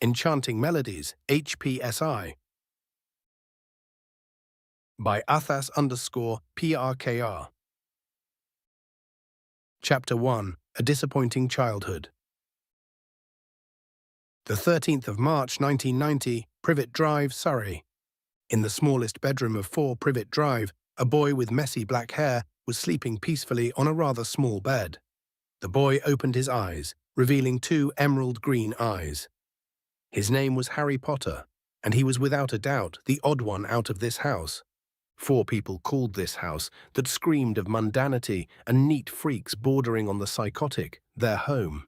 Enchanting Melodies, HPSI. By Athas_PRKR. Chapter 1. A Disappointing Childhood. The 13th of March 1990, Privet Drive, Surrey. In the smallest bedroom of 4 Privet Drive, a boy with messy black hair was sleeping peacefully on a rather small bed. The boy opened his eyes, revealing 2 emerald green eyes. His name was Harry Potter, and he was without a doubt the odd one out of this house. 4 people called this house, that screamed of mundanity and neat freaks bordering on the psychotic, their home.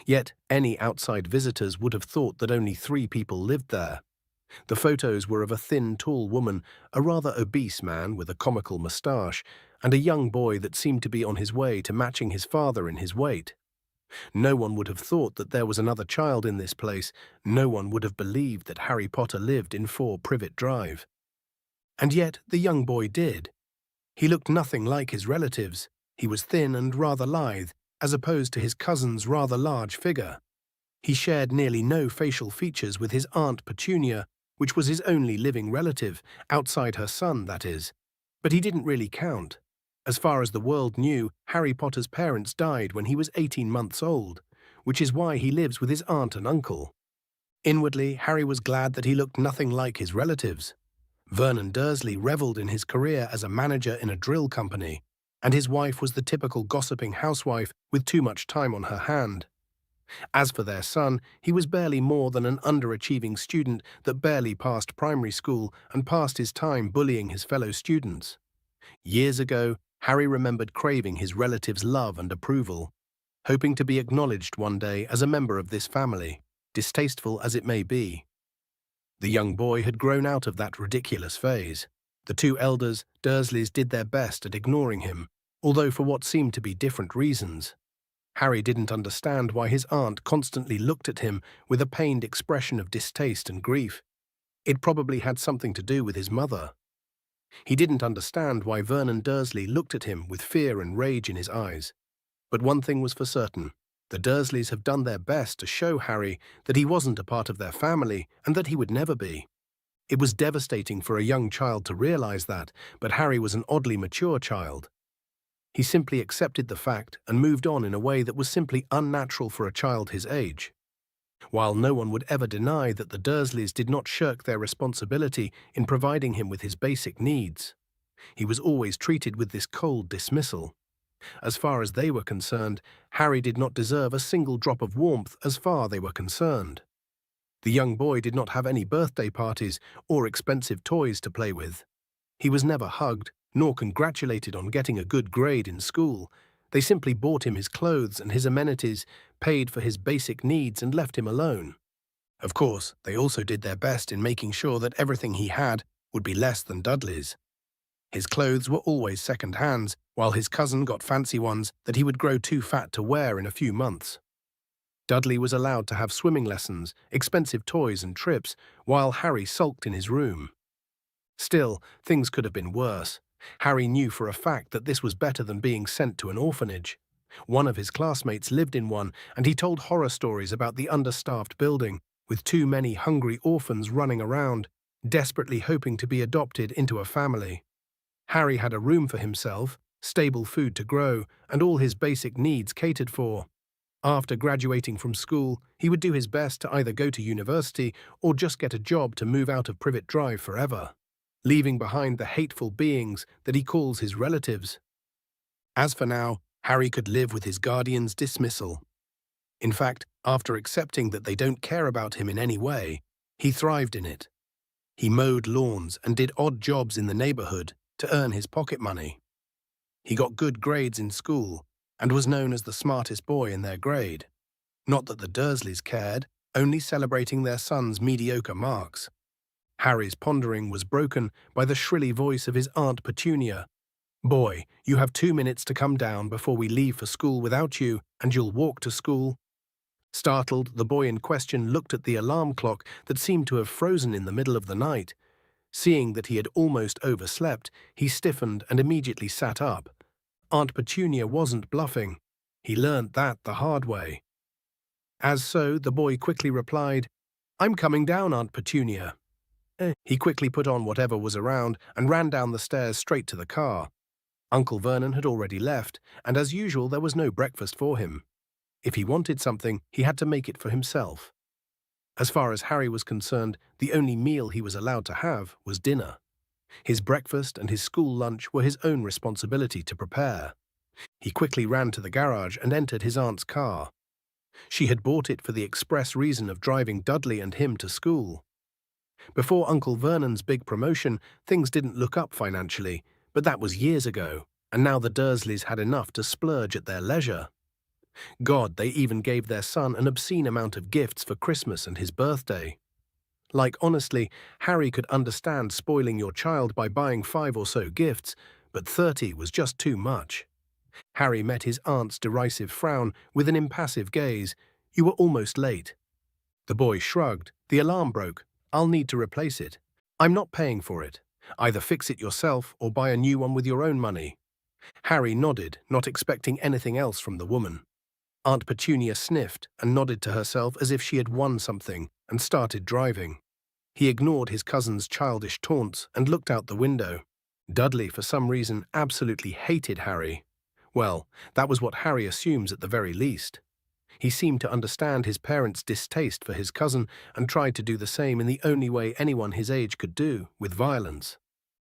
Yet any outside visitors would have thought that only 3 people lived there. The photos were of a thin, tall woman, a rather obese man with a comical moustache, and a young boy that seemed to be on his way to matching his father in his weight. No one would have thought that there was another child in this place. No one would have believed that Harry Potter lived in 4 Privet Drive. And yet the young boy did. He looked nothing like his relatives. He was thin and rather lithe, as opposed to his cousin's rather large figure. He shared nearly no facial features with his Aunt Petunia, which was his only living relative, outside her son, that is. But he didn't really count. As far as the world knew, Harry Potter's parents died when he was 18 months old, which is why he lives with his aunt and uncle. Inwardly, Harry was glad that he looked nothing like his relatives. Vernon Dursley revelled in his career as a manager in a drill company, and his wife was the typical gossiping housewife with too much time on her hand. As for their son, he was barely more than an underachieving student that barely passed primary school and passed his time bullying his fellow students. Years ago, Harry remembered craving his relatives' love and approval, hoping to be acknowledged one day as a member of this family, distasteful as it may be. The young boy had grown out of that ridiculous phase. The 2 elders, Dursleys, did their best at ignoring him, although for what seemed to be different reasons. Harry didn't understand why his aunt constantly looked at him with a pained expression of distaste and grief. It probably had something to do with his mother. He didn't understand why Vernon Dursley looked at him with fear and rage in his eyes. But one thing was for certain. The Dursleys have done their best to show Harry that he wasn't a part of their family and that he would never be. It was devastating for a young child to realize that, but Harry was an oddly mature child. He simply accepted the fact and moved on in a way that was simply unnatural for a child his age. While no one would ever deny that the Dursleys did not shirk their responsibility in providing him with his basic needs, he was always treated with this cold dismissal. As far as they were concerned, Harry did not deserve a single drop of warmth as far they were concerned. The young boy did not have any birthday parties or expensive toys to play with. He was never hugged, nor congratulated on getting a good grade in school. They simply bought him his clothes and his amenities, paid for his basic needs, and left him alone. Of course, they also did their best in making sure that everything he had would be less than Dudley's. His clothes were always second-hands, while his cousin got fancy ones that he would grow too fat to wear in a few months. Dudley was allowed to have swimming lessons, expensive toys and trips, while Harry sulked in his room. Still, things could have been worse. Harry knew for a fact that this was better than being sent to an orphanage. One of his classmates lived in one, and he told horror stories about the understaffed building, with too many hungry orphans running around, desperately hoping to be adopted into a family. Harry had a room for himself, stable food to grow, and all his basic needs catered for. After graduating from school, he would do his best to either go to university or just get a job to move out of Privet Drive forever, leaving behind the hateful beings that he calls his relatives. As for now, Harry could live with his guardian's dismissal. In fact, after accepting that they don't care about him in any way, he thrived in it. He mowed lawns and did odd jobs in the neighborhood to earn his pocket money. He got good grades in school and was known as the smartest boy in their grade. Not that the Dursleys cared, only celebrating their son's mediocre marks. Harry's pondering was broken by the shrilly voice of his Aunt Petunia. "Boy, you have 2 minutes to come down before we leave for school without you, and you'll walk to school." Startled, the boy in question looked at the alarm clock that seemed to have frozen in the middle of the night. Seeing that he had almost overslept, he stiffened and immediately sat up. Aunt Petunia wasn't bluffing. He learned that the hard way. As so, the boy quickly replied, "I'm coming down, Aunt Petunia." He quickly put on whatever was around and ran down the stairs straight to the car. Uncle Vernon had already left, and as usual there was no breakfast for him. If he wanted something, he had to make it for himself. As far as Harry was concerned, the only meal he was allowed to have was dinner. His breakfast and his school lunch were his own responsibility to prepare. He quickly ran to the garage and entered his aunt's car. She had bought it for the express reason of driving Dudley and him to school. Before Uncle Vernon's big promotion, things didn't look up financially, but that was years ago, and now the Dursleys had enough to splurge at their leisure. God, they even gave their son an obscene amount of gifts for Christmas and his birthday. Like, honestly, Harry could understand spoiling your child by buying 5 or so gifts, but 30 was just too much. Harry met his aunt's derisive frown with an impassive gaze. "You were almost late." The boy shrugged. "The alarm broke. I'll need to replace it. I'm not paying for it. Either fix it yourself or buy a new one with your own money." Harry nodded, not expecting anything else from the woman. Aunt Petunia sniffed and nodded to herself as if she had won something and started driving. He ignored his cousin's childish taunts and looked out the window. Dudley, for some reason, absolutely hated Harry. Well, that was what Harry assumes at the very least. He seemed to understand his parents' distaste for his cousin and tried to do the same in the only way anyone his age could do, with violence.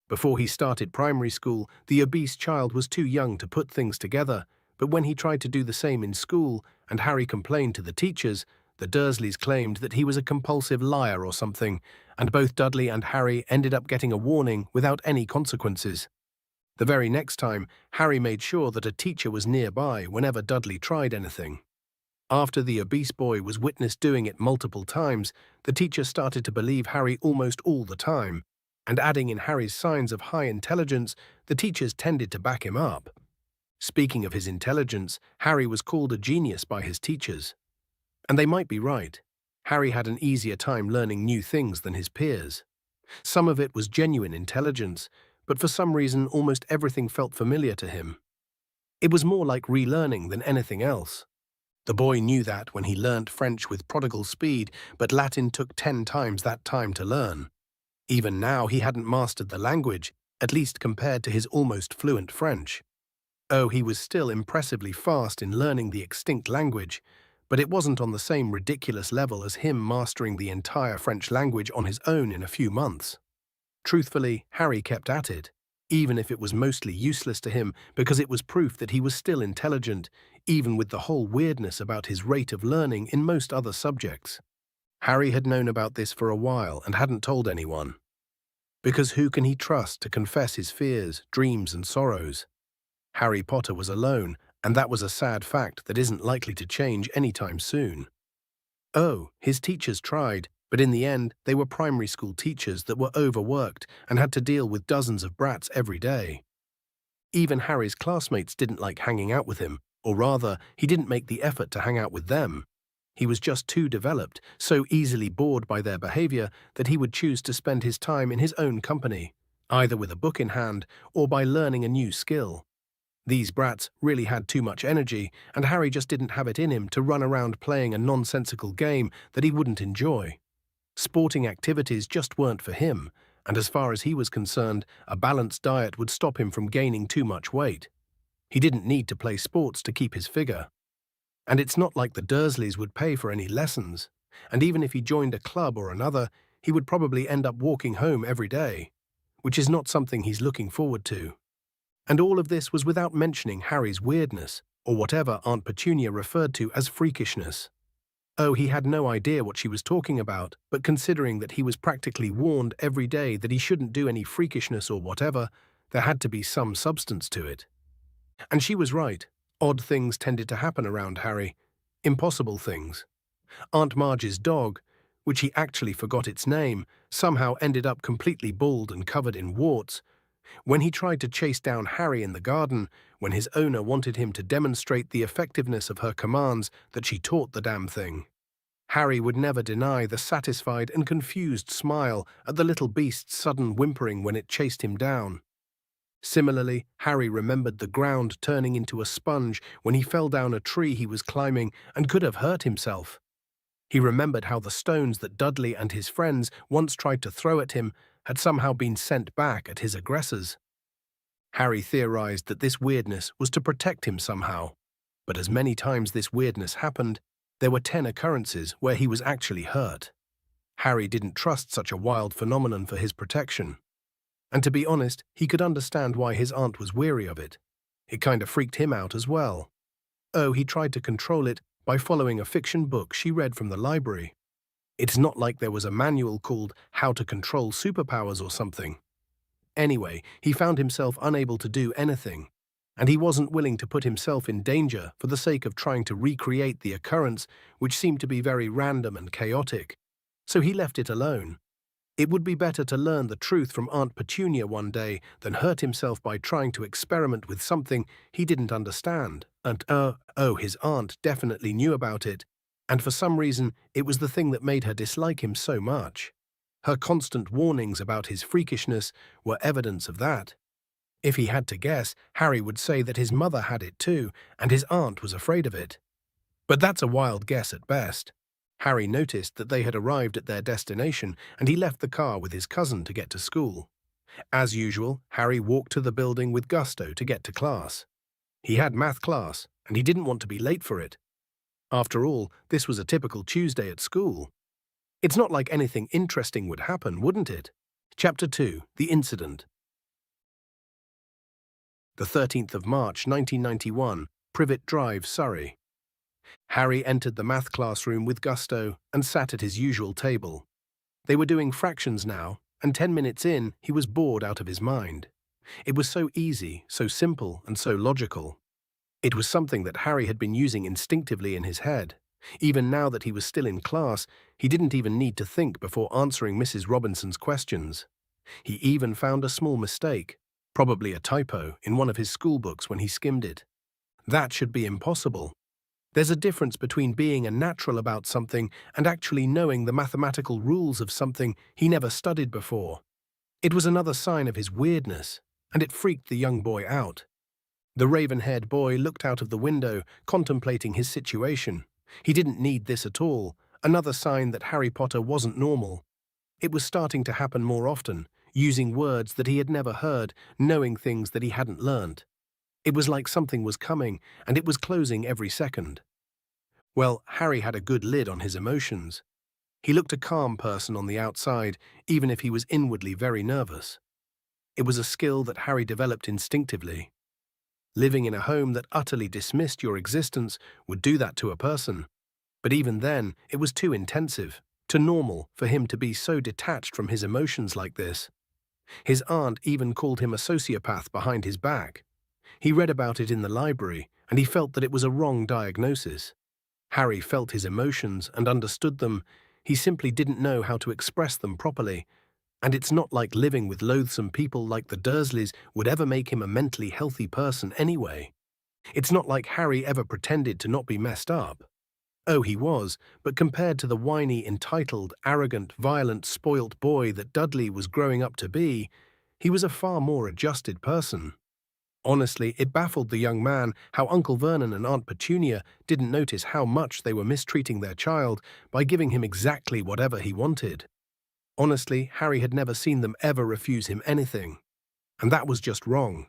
Before he started primary school, the obese child was too young to put things together, but when he tried to do the same in school and Harry complained to the teachers, the Dursleys claimed that he was a compulsive liar or something, and both Dudley and Harry ended up getting a warning without any consequences. The very next time, Harry made sure that a teacher was nearby whenever Dudley tried anything. After the obese boy was witnessed doing it multiple times, the teacher started to believe Harry almost all the time, and adding in Harry's signs of high intelligence, the teachers tended to back him up. Speaking of his intelligence, Harry was called a genius by his teachers. And they might be right. Harry had an easier time learning new things than his peers. Some of it was genuine intelligence, but for some reason almost everything felt familiar to him. It was more like relearning than anything else. The boy knew that when he learnt French with prodigal speed, but Latin took 10 times that time to learn. Even now he hadn't mastered the language, at least compared to his almost fluent French. Oh, he was still impressively fast in learning the extinct language, but it wasn't on the same ridiculous level as him mastering the entire French language on his own in a few months. Truthfully, Harry kept at it, even if it was mostly useless to him because it was proof that he was still intelligent, even with the whole weirdness about his rate of learning in most other subjects. Harry had known about this for a while and hadn't told anyone. Because who can he trust to confess his fears, dreams, and sorrows? Harry Potter was alone, and that was a sad fact that isn't likely to change anytime soon. Oh, his teachers tried, but in the end they were primary school teachers that were overworked and had to deal with dozens of brats every day. Even Harry's classmates didn't like hanging out with him, or rather, he didn't make the effort to hang out with them. He was just too developed, so easily bored by their behavior that he would choose to spend his time in his own company, either with a book in hand or by learning a new skill. These brats really had too much energy, and Harry just didn't have it in him to run around playing a nonsensical game that he wouldn't enjoy. Sporting activities just weren't for him, and as far as he was concerned, a balanced diet would stop him from gaining too much weight. He didn't need to play sports to keep his figure. And it's not like the Dursleys would pay for any lessons, and even if he joined a club or another, he would probably end up walking home every day, which is not something he's looking forward to. And all of this was without mentioning Harry's weirdness, or whatever Aunt Petunia referred to as freakishness. Oh, he had no idea what she was talking about, but considering that he was practically warned every day that he shouldn't do any freakishness or whatever, there had to be some substance to it. And she was right. Odd things tended to happen around Harry. Impossible things. Aunt Marge's dog, which he actually forgot its name, somehow ended up completely bald and covered in warts. When he tried to chase down Harry in the garden, when his owner wanted him to demonstrate the effectiveness of her commands that she taught the damn thing, Harry would never deny the satisfied and confused smile at the little beast's sudden whimpering when it chased him down. Similarly, Harry remembered the ground turning into a sponge when he fell down a tree he was climbing and could have hurt himself. He remembered how the stones that Dudley and his friends once tried to throw at him had somehow been sent back at his aggressors. Harry theorized that this weirdness was to protect him somehow, but as many times this weirdness happened, there were 10 occurrences where he was actually hurt. Harry didn't trust such a wild phenomenon for his protection. And to be honest, he could understand why his aunt was weary of it. It kind of freaked him out as well. Oh, he tried to control it by following a fiction book she read from the library. It's not like there was a manual called How to Control Superpowers or something. Anyway, he found himself unable to do anything, and he wasn't willing to put himself in danger for the sake of trying to recreate the occurrence, which seemed to be very random and chaotic. So he left it alone. It would be better to learn the truth from Aunt Petunia one day than hurt himself by trying to experiment with something he didn't understand. And his aunt definitely knew about it, and for some reason it was the thing that made her dislike him so much. Her constant warnings about his freakishness were evidence of that. If he had to guess, Harry would say that his mother had it too, and his aunt was afraid of it. But that's a wild guess at best. Harry noticed that they had arrived at their destination, and he left the car with his cousin to get to school. As usual, Harry walked to the building with gusto to get to class. He had math class, and he didn't want to be late for it. After all, this was a typical Tuesday at school. It's not like anything interesting would happen, wouldn't it? Chapter 2, The Incident. The 13th of March, 1991, Privet Drive, Surrey. Harry entered the math classroom with gusto and sat at his usual table. They were doing fractions now, and 10 minutes in, he was bored out of his mind. It was so easy, so simple, and so logical. It was something that Harry had been using instinctively in his head. Even now that he was still in class, he didn't even need to think before answering Mrs. Robinson's questions. He even found a small mistake, probably a typo, in one of his schoolbooks when he skimmed it. That should be impossible. There's a difference between being a natural about something and actually knowing the mathematical rules of something he never studied before. It was another sign of his weirdness, and it freaked the young boy out. The raven-haired boy looked out of the window, contemplating his situation. He didn't need this at all, another sign that Harry Potter wasn't normal. It was starting to happen more often, using words that he had never heard, knowing things that he hadn't learned. It was like something was coming, and it was closing every second. Well, Harry had a good lid on his emotions. He looked a calm person on the outside, even if he was inwardly very nervous. It was a skill that Harry developed instinctively. Living in a home that utterly dismissed your existence would do that to a person. But even then, it was too intensive, too normal for him to be so detached from his emotions like this. His aunt even called him a sociopath behind his back. He read about it in the library, and he felt that it was a wrong diagnosis. Harry felt his emotions and understood them. He simply didn't know how to express them properly. And it's not like living with loathsome people like the Dursleys would ever make him a mentally healthy person anyway. It's not like Harry ever pretended to not be messed up. Oh, he was, but compared to the whiny, entitled, arrogant, violent, spoilt boy that Dudley was growing up to be, he was a far more adjusted person. Honestly, it baffled the young man how Uncle Vernon and Aunt Petunia didn't notice how much they were mistreating their child by giving him exactly whatever he wanted. Honestly, Harry had never seen them ever refuse him anything. And that was just wrong.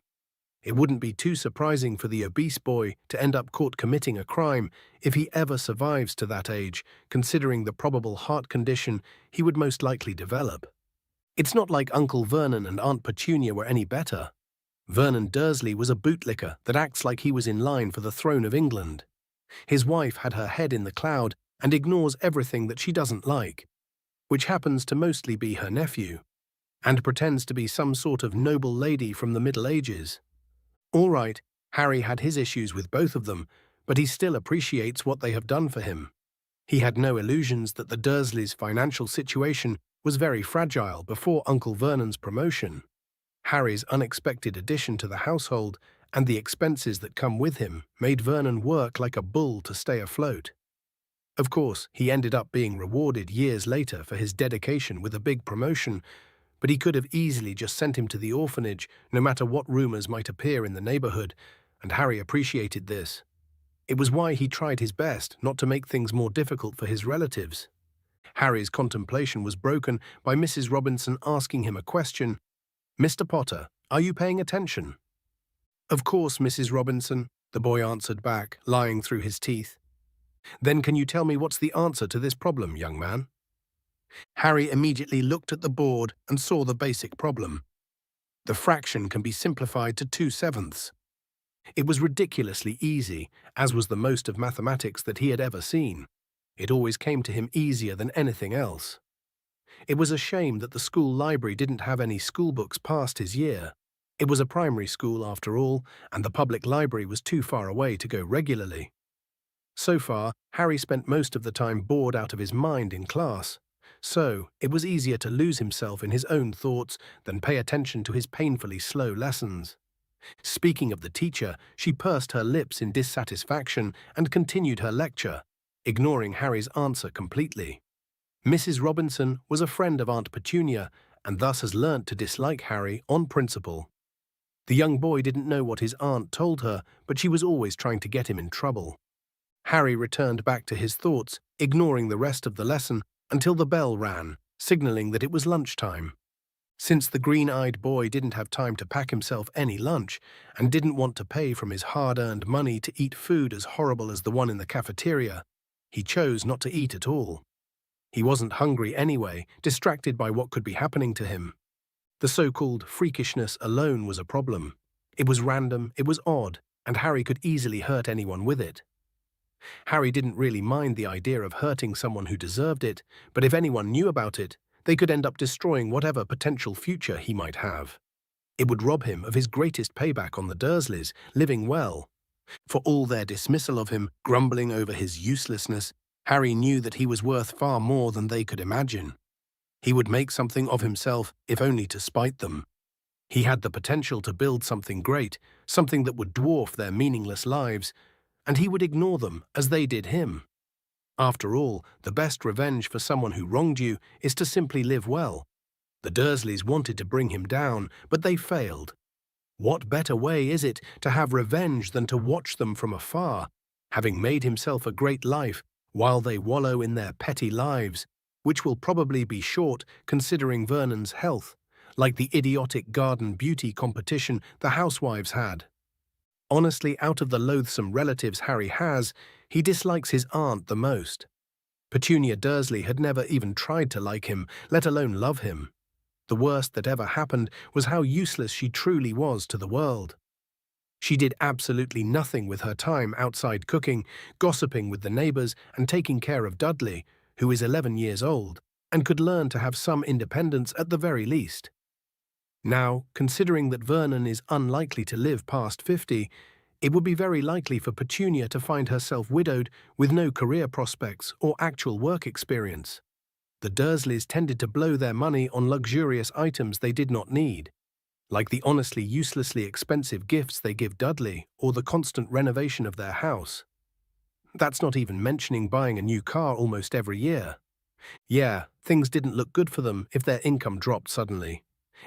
It wouldn't be too surprising for the obese boy to end up caught committing a crime if he ever survives to that age, considering the probable heart condition he would most likely develop. It's not like Uncle Vernon and Aunt Petunia were any better. Vernon Dursley was a bootlicker that acts like he was in line for the throne of England. His wife had her head in the cloud and ignores everything that she doesn't like, which happens to mostly be her nephew, and pretends to be some sort of noble lady from the Middle Ages. All right, Harry had his issues with both of them, but he still appreciates what they have done for him. He had no illusions that the Dursleys' financial situation was very fragile before Uncle Vernon's promotion. Harry's unexpected addition to the household and the expenses that come with him made Vernon work like a bull to stay afloat. Of course, he ended up being rewarded years later for his dedication with a big promotion, but he could have easily just sent him to the orphanage no matter what rumors might appear in the neighborhood, and Harry appreciated this. It was why he tried his best not to make things more difficult for his relatives. Harry's contemplation was broken by Mrs. Robinson asking him a question. "Mr. Potter, are you paying attention?" "Of course, Mrs. Robinson," the boy answered back, lying through his teeth. "Then can you tell me what's the answer to this problem, young man?" Harry immediately looked at the board and saw the basic problem. The fraction can be simplified to 2/7. It was ridiculously easy, as was the most of mathematics that he had ever seen. It always came to him easier than anything else. It was a shame that the school library didn't have any schoolbooks past his year. It was a primary school after all, and the public library was too far away to go regularly. So far, Harry spent most of the time bored out of his mind in class. So, it was easier to lose himself in his own thoughts than pay attention to his painfully slow lessons. Speaking of the teacher, she pursed her lips in dissatisfaction and continued her lecture, ignoring Harry's answer completely. Mrs. Robinson was a friend of Aunt Petunia and thus has learnt to dislike Harry on principle. The young boy didn't know what his aunt told her, but she was always trying to get him in trouble. Harry returned back to his thoughts, ignoring the rest of the lesson until the bell rang, signaling that it was lunchtime. Since the green-eyed boy didn't have time to pack himself any lunch and didn't want to pay from his hard-earned money to eat food as horrible as the one in the cafeteria, he chose not to eat at all. He wasn't hungry anyway, distracted by what could be happening to him. The so-called freakishness alone was a problem. It was random, it was odd, and Harry could easily hurt anyone with it. Harry didn't really mind the idea of hurting someone who deserved it, but if anyone knew about it, they could end up destroying whatever potential future he might have. It would rob him of his greatest payback on the Dursleys, living well. For all their dismissal of him, grumbling over his uselessness, Harry knew that he was worth far more than they could imagine. He would make something of himself, if only to spite them. He had the potential to build something great, something that would dwarf their meaningless lives, and he would ignore them as they did him. After all, the best revenge for someone who wronged you is to simply live well. The Dursleys wanted to bring him down, but they failed. What better way is it to have revenge than to watch them from afar, having made himself a great life, while they wallow in their petty lives, which will probably be short considering Vernon's health, like the idiotic garden beauty competition the housewives had. Honestly, out of the loathsome relatives Harry has, he dislikes his aunt the most. Petunia Dursley had never even tried to like him, let alone love him. The worst that ever happened was how useless she truly was to the world. She did absolutely nothing with her time outside cooking, gossiping with the neighbors, and taking care of Dudley, who is 11 years old, and could learn to have some independence at the very least. Now, considering that Vernon is unlikely to live past 50, it would be very likely for Petunia to find herself widowed with no career prospects or actual work experience. The Dursleys tended to blow their money on luxurious items they did not need, like the honestly uselessly expensive gifts they give Dudley or the constant renovation of their house. That's not even mentioning buying a new car almost every year. Yeah, things didn't look good for them if their income dropped suddenly.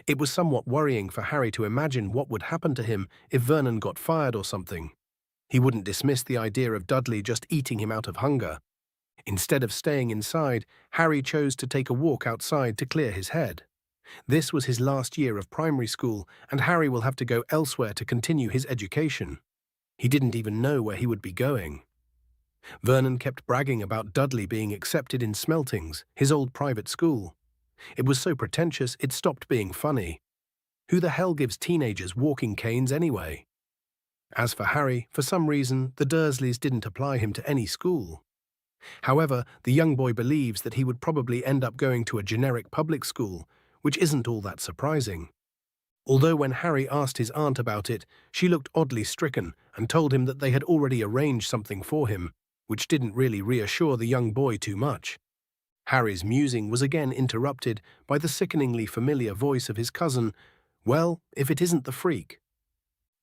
It was somewhat worrying for Harry to imagine what would happen to him if Vernon got fired or something. He wouldn't dismiss the idea of Dudley just eating him out of hunger. Instead of staying inside, Harry chose to take a walk outside to clear his head. This was his last year of primary school, and Harry will have to go elsewhere to continue his education. He didn't even know where he would be going. Vernon kept bragging about Dudley being accepted in Smeltings, his old private school. It was so pretentious it stopped being funny. Who the hell gives teenagers walking canes anyway? As for Harry, for some reason, the Dursleys didn't apply him to any school. However, the young boy believes that he would probably end up going to a generic public school, which isn't all that surprising. Although when Harry asked his aunt about it, she looked oddly stricken and told him that they had already arranged something for him, which didn't really reassure the young boy too much. Harry's musing was again interrupted by the sickeningly familiar voice of his cousin. "Well, if it isn't the freak."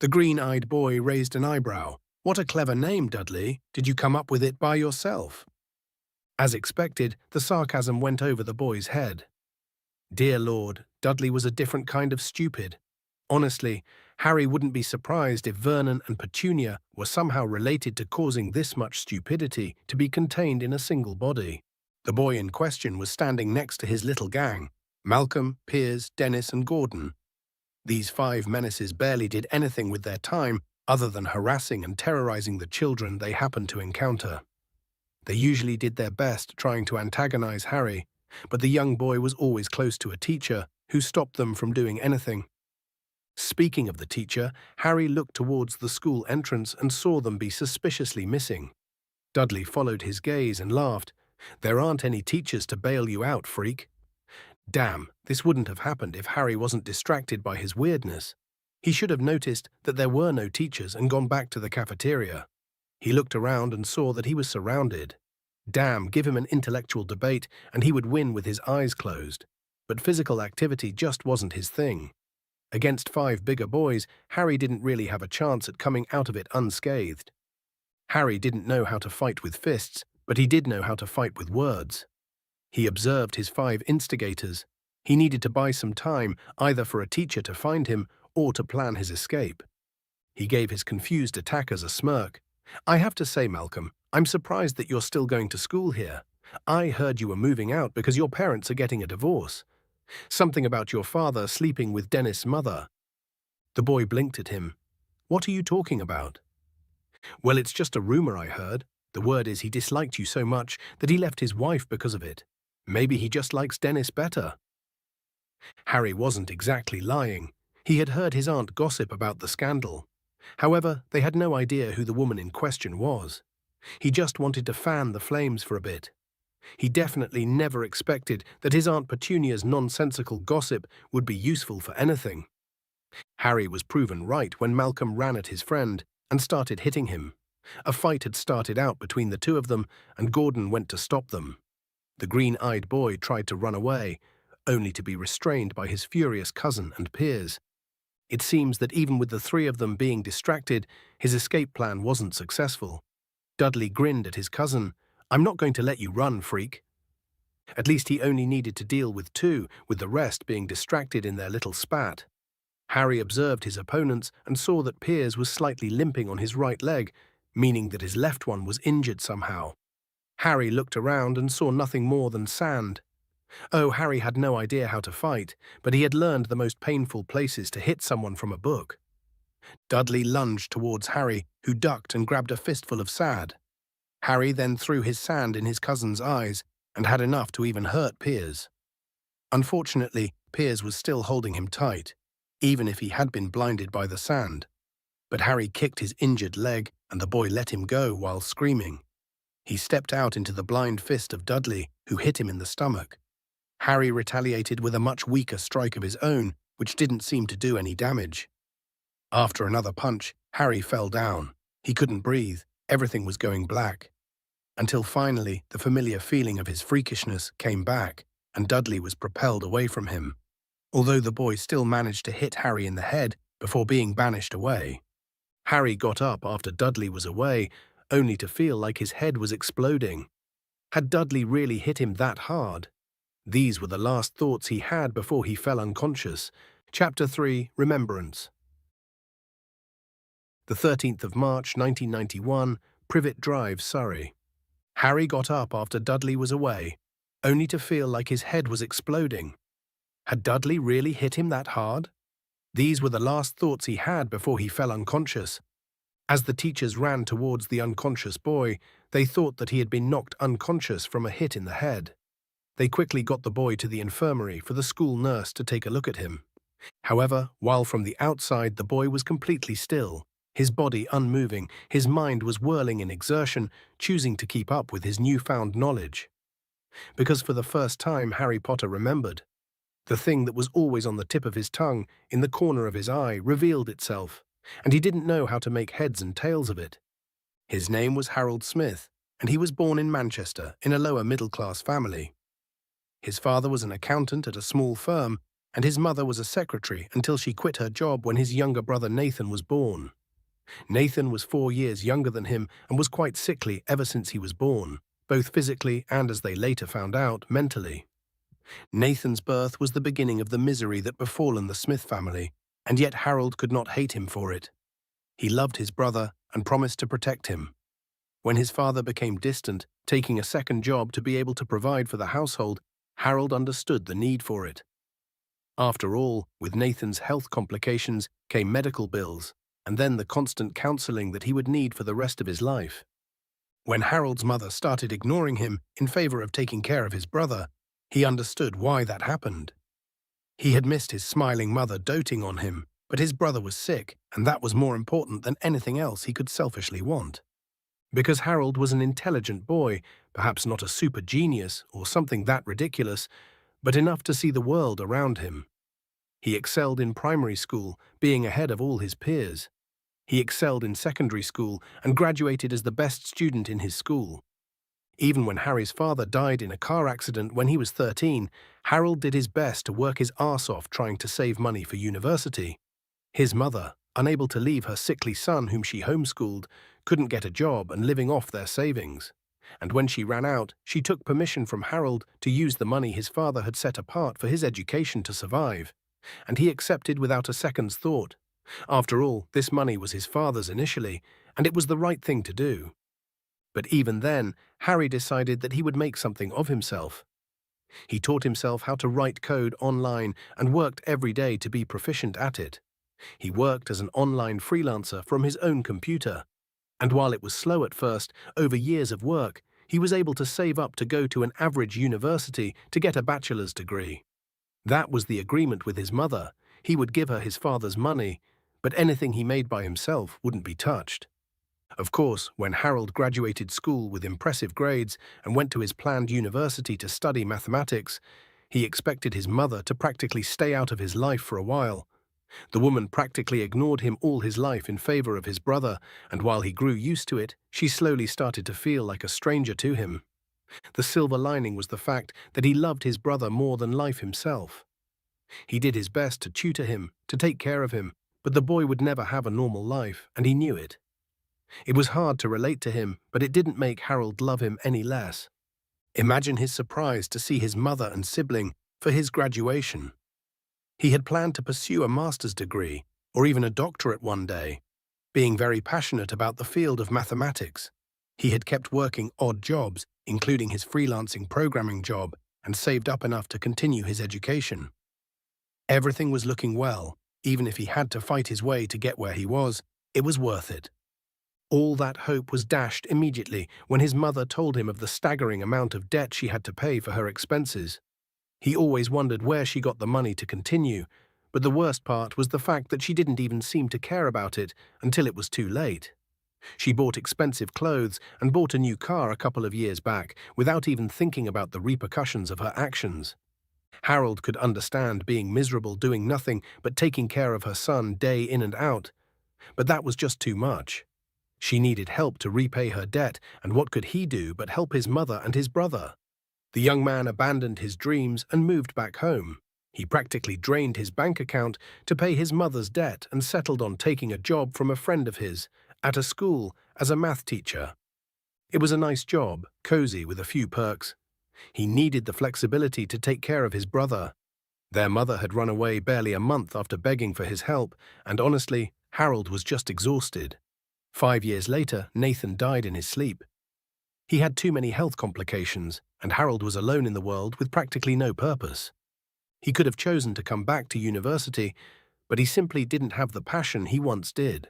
The green-eyed boy raised an eyebrow. "What a clever name, Dudley. Did you come up with it by yourself?" As expected, the sarcasm went over the boy's head. Dear Lord, Dudley was a different kind of stupid. Honestly, Harry wouldn't be surprised if Vernon and Petunia were somehow related to causing this much stupidity to be contained in a single body. The boy in question was standing next to his little gang: Malcolm, Piers, Dennis and Gordon. These 5 menaces barely did anything with their time other than harassing and terrorizing the children they happened to encounter. They usually did their best trying to antagonize Harry, but the young boy was always close to a teacher who stopped them from doing anything. Speaking of the teacher, Harry looked towards the school entrance and saw them be suspiciously missing. Dudley followed his gaze and laughed. "There aren't any teachers to bail you out, freak." Damn, this wouldn't have happened if Harry wasn't distracted by his weirdness. He should have noticed that there were no teachers and gone back to the cafeteria. He looked around and saw that he was surrounded. Damn, give him an intellectual debate and he would win with his eyes closed. But physical activity just wasn't his thing. Against 5 bigger boys, Harry didn't really have a chance at coming out of it unscathed. Harry didn't know how to fight with fists, but he did know how to fight with words. He observed his 5 instigators. He needed to buy some time, either for a teacher to find him or to plan his escape. He gave his confused attackers a smirk. "I have to say, Malcolm, I'm surprised that you're still going to school here. I heard you were moving out because your parents are getting a divorce. Something about your father sleeping with Dennis' mother." The boy blinked at him. "What are you talking about?" "Well, it's just a rumor I heard. The word is he disliked you so much that he left his wife because of it. Maybe he just likes Dennis better." Harry wasn't exactly lying. He had heard his aunt gossip about the scandal. However, they had no idea who the woman in question was. He just wanted to fan the flames for a bit. He definitely never expected that his Aunt Petunia's nonsensical gossip would be useful for anything. Harry was proven right when Malcolm ran at his friend and started hitting him. A fight had started out between the two of them, and Gordon went to stop them. The green-eyed boy tried to run away, only to be restrained by his furious cousin and Piers. It seems that even with the 3 of them being distracted, his escape plan wasn't successful. Dudley grinned at his cousin. "I'm not going to let you run, freak." At least he only needed to deal with 2, with the rest being distracted in their little spat. Harry observed his opponents and saw that Piers was slightly limping on his right leg, meaning that his left one was injured somehow. Harry looked around and saw nothing more than sand. Oh, Harry had no idea how to fight, but he had learned the most painful places to hit someone from a book. Dudley lunged towards Harry, who ducked and grabbed a fistful of sand. Harry then threw his sand in his cousin's eyes and had enough to even hurt Piers. Unfortunately, Piers was still holding him tight, even if he had been blinded by the sand. But Harry kicked his injured leg and the boy let him go while screaming. He stepped out into the blind fist of Dudley, who hit him in the stomach. Harry retaliated with a much weaker strike of his own, which didn't seem to do any damage. After another punch, Harry fell down. He couldn't breathe. Everything was going black. Until finally, the familiar feeling of his freakishness came back, and Dudley was propelled away from him, although the boy still managed to hit Harry in the head before being banished away. Harry got up after Dudley was away, only to feel like his head was exploding. Had Dudley really hit him that hard? These were the last thoughts he had before he fell unconscious. Chapter 3, Remembrance. The 13th of March, 1991, Privet Drive, Surrey. Harry got up after Dudley was away, only to feel like his head was exploding. Had Dudley really hit him that hard? These were the last thoughts he had before he fell unconscious. As the teachers ran towards the unconscious boy, they thought that he had been knocked unconscious from a hit in the head. They quickly got the boy to the infirmary for the school nurse to take a look at him. However, while from the outside the boy was completely still, his body unmoving, his mind was whirling in exertion, choosing to keep up with his newfound knowledge. Because for the first time Harry Potter remembered. The thing that was always on the tip of his tongue, in the corner of his eye, revealed itself, and he didn't know how to make heads and tails of it. His name was Harold Smith, and he was born in Manchester in a lower middle-class family. His father was an accountant at a small firm, and his mother was a secretary until she quit her job when his younger brother Nathan was born. Nathan was 4 years younger than him and was quite sickly ever since he was born, both physically and, as they later found out, mentally. Nathan's birth was the beginning of the misery that befallen the Smith family, And yet Harold could not hate him for it. He loved his brother and promised to protect him. When his father became distant, taking a second job to be able to provide for the household, Harold understood the need for it. After all, with Nathan's health complications came medical bills, and then the constant counseling that he would need for the rest of his life. When Harold's mother started ignoring him in favor of taking care of his brother, he understood why that happened. He had missed his smiling mother doting on him, but his brother was sick, and that was more important than anything else he could selfishly want. Because Harold was an intelligent boy, perhaps not a super genius or something that ridiculous, but enough to see the world around him. He excelled in primary school, being ahead of all his peers. He excelled in secondary school and graduated as the best student in his school. Even when Harry's father died in a car accident when he was 13, Harold did his best to work his arse off trying to save money for university. His mother, unable to leave her sickly son whom she homeschooled, couldn't get a job and living off their savings. And when she ran out, she took permission from Harold to use the money his father had set apart for his education to survive. And he accepted without a second's thought. After all, this money was his father's initially, and it was the right thing to do. But even then, Harry decided that he would make something of himself. He taught himself how to write code online and worked every day to be proficient at it. He worked as an online freelancer from his own computer. And while it was slow at first, over years of work, he was able to save up to go to an average university to get a bachelor's degree. That was the agreement with his mother. He would give her his father's money, but anything he made by himself wouldn't be touched. Of course, when Harold graduated school with impressive grades and went to his planned university to study mathematics, he expected his mother to practically stay out of his life for a while. The woman practically ignored him all his life in favor of his brother, and while he grew used to it, she slowly started to feel like a stranger to him. The silver lining was the fact that he loved his brother more than life himself. He did his best to tutor him, to take care of him, but the boy would never have a normal life, and he knew it. It was hard to relate to him, but it didn't make Harold love him any less. Imagine his surprise to see his mother and sibling for his graduation. He had planned to pursue a master's degree, or even a doctorate one day, being very passionate about the field of mathematics. He had kept working odd jobs, including his freelancing programming job, and saved up enough to continue his education. Everything was looking well. Even if he had to fight his way to get where he was, it was worth it. All that hope was dashed immediately when his mother told him of the staggering amount of debt she had to pay for her expenses. He always wondered where she got the money to continue, but the worst part was the fact that she didn't even seem to care about it until it was too late. She bought expensive clothes and bought a new car a couple of years back without even thinking about the repercussions of her actions. Harold could understand being miserable doing nothing but taking care of her son day in and out, but that was just too much. She needed help to repay her debt, and what could he do but help his mother and his brother? The young man abandoned his dreams and moved back home. He practically drained his bank account to pay his mother's debt and settled on taking a job from a friend of his at a school as a math teacher. It was a nice job, cozy with a few perks. He needed the flexibility to take care of his brother. Their mother had run away barely a month after begging for his help, and honestly, Harold was just exhausted. 5 years later, Nathan died in his sleep. He had too many health complications, and Harold was alone in the world with practically no purpose. He could have chosen to come back to university, but he simply didn't have the passion he once did.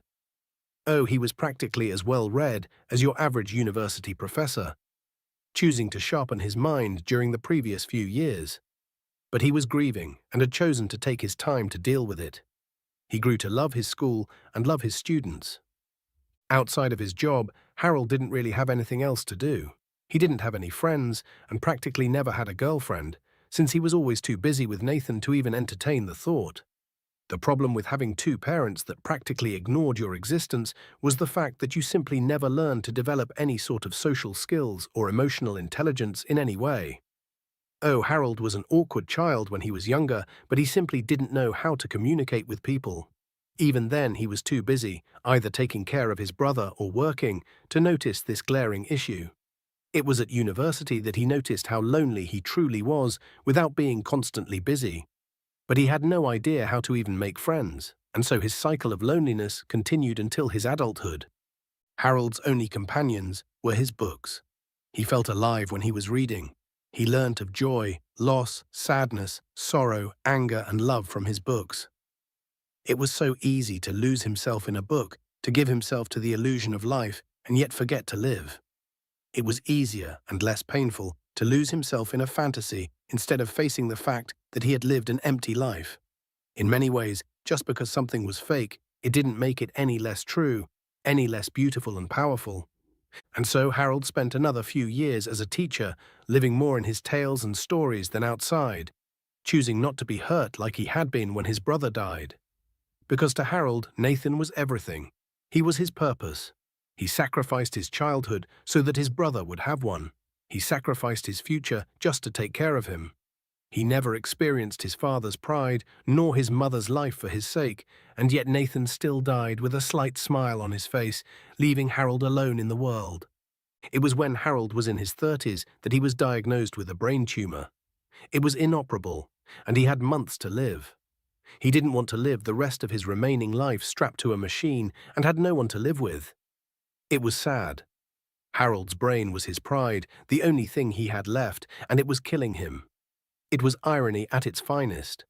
Oh, he was practically as well-read as your average university professor, choosing to sharpen his mind during the previous few years. But he was grieving and had chosen to take his time to deal with it. He grew to love his school and love his students. Outside of his job, Harold didn't really have anything else to do. He didn't have any friends and practically never had a girlfriend, since he was always too busy with Nathan to even entertain the thought. The problem with having two parents that practically ignored your existence was the fact that you simply never learned to develop any sort of social skills or emotional intelligence in any way. Oh, Harold was an awkward child when he was younger, but he simply didn't know how to communicate with people. Even then, he was too busy, either taking care of his brother or working, to notice this glaring issue. It was at university that he noticed how lonely he truly was without being constantly busy. But he had no idea how to even make friends. and so his cycle of loneliness continued until his adulthood. Harold's only companions were his books. He felt alive when he was reading. He learnt of joy, loss, sadness, sorrow, anger, and love from his books. It was so easy to lose himself in a book, to give himself to the illusion of life, and yet forget to live. It was easier and less painful to lose himself in a fantasy instead of facing the fact that he had lived an empty life. In many ways, just because something was fake, it didn't make it any less true, any less beautiful and powerful. And so Harold spent another few years as a teacher, living more in his tales and stories than outside, choosing not to be hurt like he had been when his brother died. Because to Harold, Nathan was everything. He was his purpose. He sacrificed his childhood so that his brother would have one. He sacrificed his future just to take care of him. He never experienced his father's pride, nor his mother's life for his sake, and yet Nathan still died with a slight smile on his face, leaving Harold alone in the world. It was when Harold was in his 30s that he was diagnosed with a brain tumor. It was inoperable, and he had months to live. He didn't want to live the rest of his remaining life strapped to a machine and had no one to live with. It was sad. Harold's brain was his pride, the only thing he had left, and it was killing him. It was irony at its finest.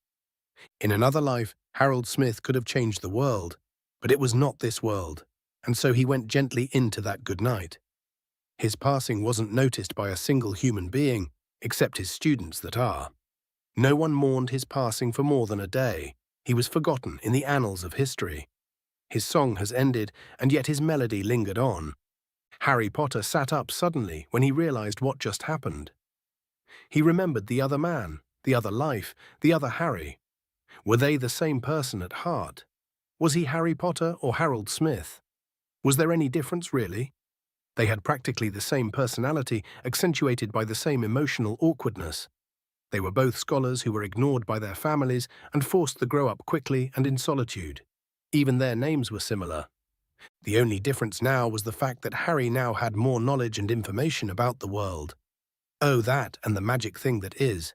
In another life, Harold Smith could have changed the world, but it was not this world, and so he went gently into that good night. His passing wasn't noticed by a single human being, except his students that are. No one mourned his passing for more than a day. He was forgotten in the annals of history. His song has ended, and yet his melody lingered on. Harry Potter sat up suddenly when he realized what just happened. He remembered the other man, the other life, the other Harry. Were they the same person at heart? Was he Harry Potter or Harold Smith? Was there any difference, really? They had practically the same personality, accentuated by the same emotional awkwardness. They were both scholars who were ignored by their families and forced to grow up quickly and in solitude. Even their names were similar. The only difference now was the fact that Harry now had more knowledge and information about the world. Oh, that and the magic thing that is.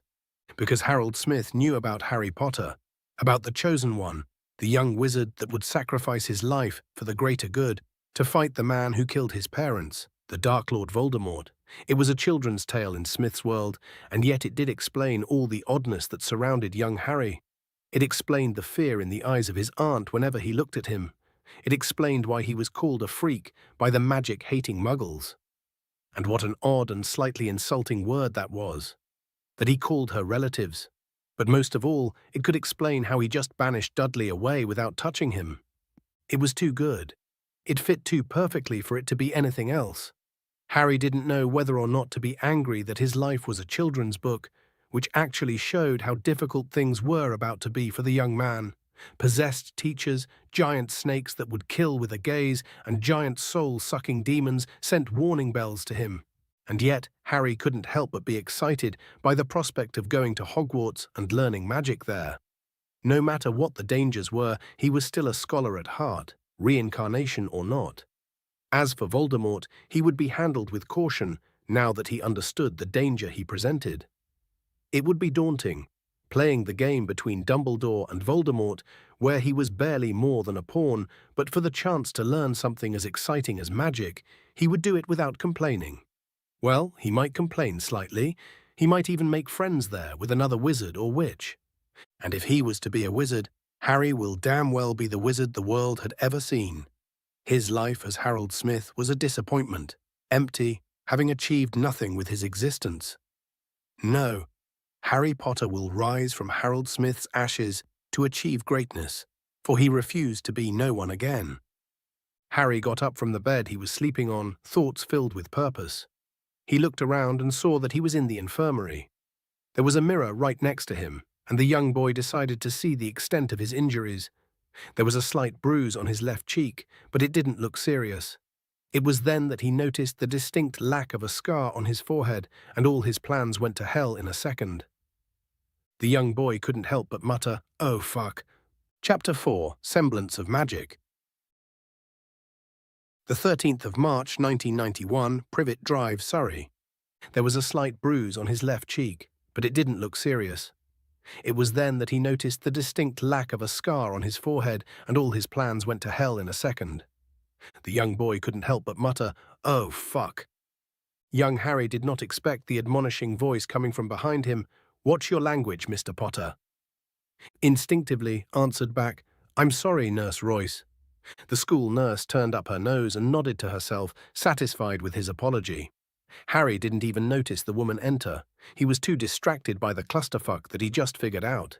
Because Harold Smith knew about Harry Potter, about the Chosen One, the young wizard that would sacrifice his life for the greater good to fight the man who killed his parents, the Dark Lord Voldemort. It was a children's tale in Smith's world, and yet it did explain all the oddness that surrounded young Harry. It explained the fear in the eyes of his aunt whenever he looked at him. It explained why he was called a freak by the magic-hating muggles. And what an odd and slightly insulting word that was. That he called her relatives. But most of all, it could explain how he just banished Dudley away without touching him. It was too good. It fit too perfectly for it to be anything else. Harry didn't know whether or not to be angry that his life was a children's book, which actually showed how difficult things were about to be for the young man. Possessed teachers, giant snakes that would kill with a gaze, and giant soul-sucking demons sent warning bells to him. And yet, Harry couldn't help but be excited by the prospect of going to Hogwarts and learning magic there. No matter what the dangers were, he was still a scholar at heart, reincarnation or not. As for Voldemort, he would be handled with caution now that he understood the danger he presented. It would be daunting, playing the game between Dumbledore and Voldemort, where he was barely more than a pawn, but for the chance to learn something as exciting as magic, he would do it without complaining. Well, he might complain slightly. He might even make friends there with another wizard or witch. And if he was to be a wizard, Harry will damn well be the wizard the world had ever seen. His life as Harold Smith was a disappointment, empty, having achieved nothing with his existence. No, Harry Potter will rise from Harold Smith's ashes to achieve greatness, for he refused to be no one again. Harry got up from the bed he was sleeping on, thoughts filled with purpose. He looked around and saw that he was in the infirmary. There was a mirror right next to him, and the young boy decided to see the extent of his injuries. There was a slight bruise on his left cheek, but it didn't look serious. It was then that he noticed the distinct lack of a scar on his forehead, and all his plans went to hell in a second. The young boy couldn't help but mutter, "Oh, fuck." Chapter 4, Semblance of Magic. The 13th of March, 1991, Privet Drive, Surrey. There was a slight bruise on his left cheek, but it didn't look serious. It was then that he noticed the distinct lack of a scar on his forehead, and all his plans went to hell in a second. The young boy couldn't help but mutter, "Oh, fuck." Young Harry did not expect the admonishing voice coming from behind him. "Watch your language, Mr. Potter." Instinctively answered back, "I'm sorry, Nurse Royce." The school nurse turned up her nose and nodded to herself, satisfied with his apology. Harry didn't even notice the woman enter. He was too distracted by the clusterfuck that he just figured out.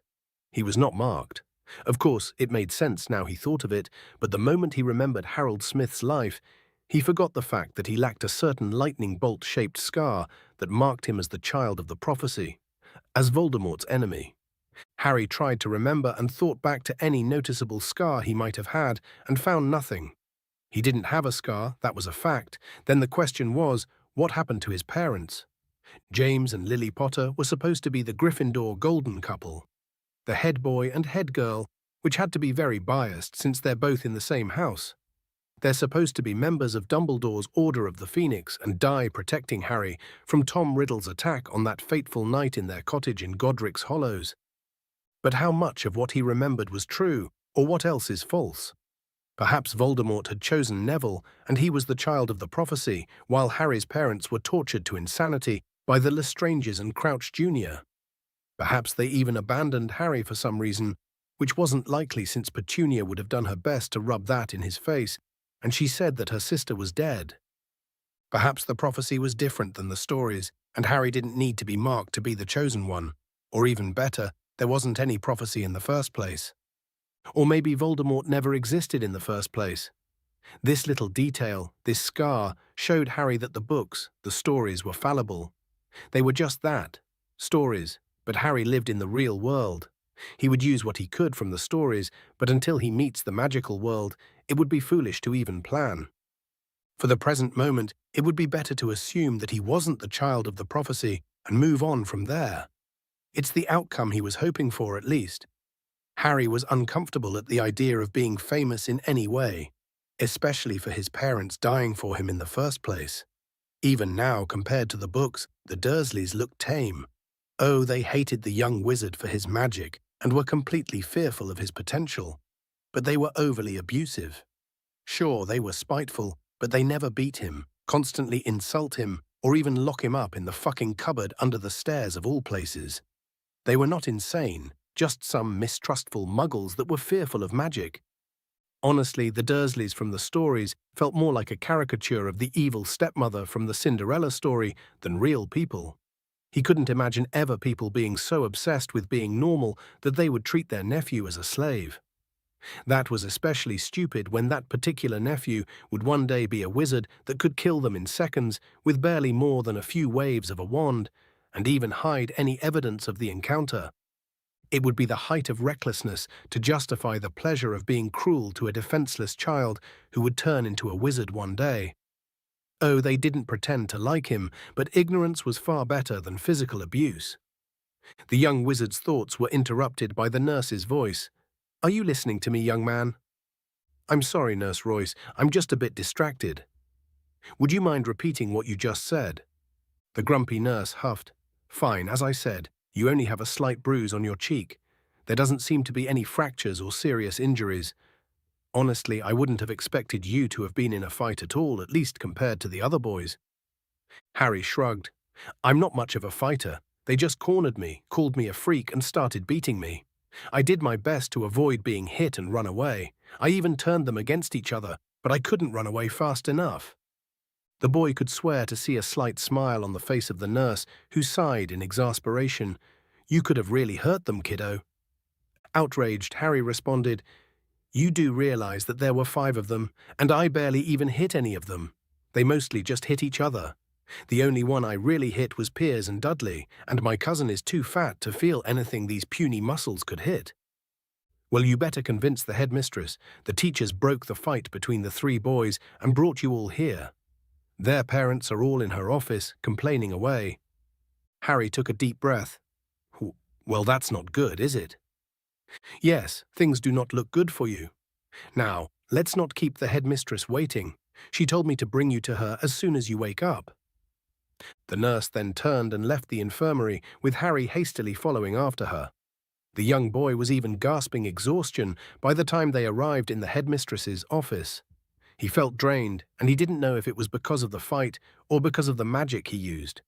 He was not marked. Of course, it made sense now he thought of it, but the moment he remembered Harold Smith's life, he forgot the fact that he lacked a certain lightning bolt-shaped scar that marked him as the child of the prophecy, as Voldemort's enemy. Harry tried to remember and thought back to any noticeable scar he might have had and found nothing. He didn't have a scar, that was a fact. Then the question was, what happened to his parents? James and Lily Potter were supposed to be the Gryffindor golden couple, the head boy and head girl, which had to be very biased since they're both in the same house. They're supposed to be members of Dumbledore's Order of the Phoenix and die protecting Harry from Tom Riddle's attack on that fateful night in their cottage in Godric's Hollows. But how much of what he remembered was true, or what else is false? Perhaps Voldemort had chosen Neville, and he was the child of the prophecy, while Harry's parents were tortured to insanity by the Lestranges and Crouch Jr. Perhaps they even abandoned Harry for some reason, which wasn't likely since Petunia would have done her best to rub that in his face, and she said that her sister was dead. Perhaps the prophecy was different than the stories, and Harry didn't need to be marked to be the chosen one. Or even better, there wasn't any prophecy in the first place. Or maybe Voldemort never existed in the first place. This little detail, this scar, showed Harry that the books, the stories, were fallible. They were just that, stories, but Harry lived in the real world. He would use what he could from the stories, but until he meets the magical world, it would be foolish to even plan. For the present moment, it would be better to assume that he wasn't the child of the prophecy and move on from there. It's the outcome he was hoping for, at least. Harry was uncomfortable at the idea of being famous in any way, especially for his parents dying for him in the first place. Even now, compared to the books, the Dursleys looked tame. Oh, they hated the young wizard for his magic and were completely fearful of his potential. But they were overly abusive. Sure, they were spiteful, but they never beat him, constantly insult him, or even lock him up in the fucking cupboard under the stairs of all places. They were not insane, just some mistrustful muggles that were fearful of magic. Honestly, the Dursleys from the stories felt more like a caricature of the evil stepmother from the Cinderella story than real people. He couldn't imagine ever people being so obsessed with being normal that they would treat their nephew as a slave. That was especially stupid when that particular nephew would one day be a wizard that could kill them in seconds with barely more than a few waves of a wand, and even hide any evidence of the encounter. It would be the height of recklessness to justify the pleasure of being cruel to a defenseless child who would turn into a wizard one day. Oh, they didn't pretend to like him, but ignorance was far better than physical abuse. The young wizard's thoughts were interrupted by the nurse's voice. "Are you listening to me, young man?" "I'm sorry, Nurse Royce, I'm just a bit distracted." "Would you mind repeating what you just said?" The grumpy nurse huffed. "Fine, as I said, you only have a slight bruise on your cheek. There doesn't seem to be any fractures or serious injuries. Honestly, I wouldn't have expected you to have been in a fight at all, at least compared to the other boys." Harry shrugged. "I'm not much of a fighter. They just cornered me, called me a freak, and started beating me. I did my best to avoid being hit and run away. I even turned them against each other, but I couldn't run away fast enough." The boy could swear to see a slight smile on the face of the nurse, who sighed in exasperation. "You could have really hurt them, kiddo." Outraged, Harry responded, "You do realize that there were 5 of them, and I barely even hit any of them. They mostly just hit each other. The only one I really hit was Piers and Dudley, and my cousin is too fat to feel anything these puny muscles could hit." "Well, you better convince the headmistress. The teachers broke the fight between the 3 boys and brought you all here. Their parents are all in her office, complaining away." Harry took a deep breath. "Well, that's not good, is it?" "Yes, things do not look good for you. Now, let's not keep the headmistress waiting. She told me to bring you to her as soon as you wake up." The nurse then turned and left the infirmary, with Harry hastily following after her. The young boy was even gasping exhaustion by the time they arrived in the headmistress's office. He felt drained, and he didn't know if it was because of the fight or because of the magic he used.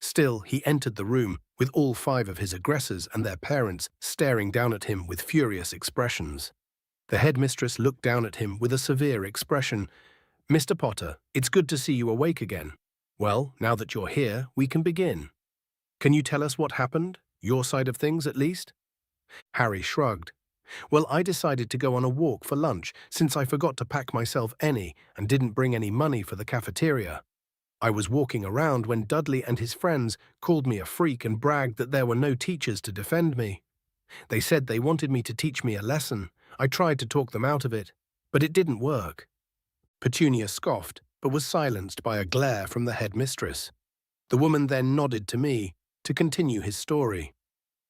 Still, he entered the room with all 5 of his aggressors and their parents staring down at him with furious expressions. The headmistress looked down at him with a severe expression. "Mr. Potter, it's good to see you awake again. Well, now that you're here, we can begin. Can you tell us what happened? Your side of things, at least?" Harry shrugged. "Well, I decided to go on a walk for lunch since I forgot to pack myself any and didn't bring any money for the cafeteria. I was walking around when Dudley and his friends called me a freak and bragged that there were no teachers to defend me. They said they wanted me to teach me a lesson. I tried to talk them out of it, but it didn't work." Petunia scoffed, but was silenced by a glare from the headmistress. The woman then nodded to me to continue his story.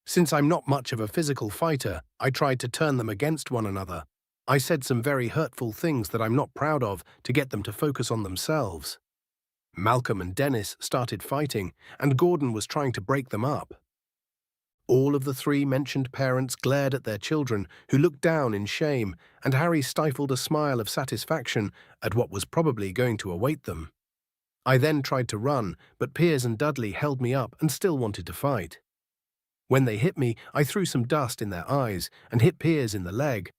"Since I'm not much of a physical fighter, I tried to turn them against one another. I said some very hurtful things that I'm not proud of to get them to focus on themselves. Malcolm and Dennis started fighting, and Gordon was trying to break them up." All of the 3 mentioned parents glared at their children, who looked down in shame, and Harry stifled a smile of satisfaction at what was probably going to await them. I then tried to run, but Piers and Dudley held me up and still wanted to fight. When they hit me, I threw some dust in their eyes and hit Piers in the leg.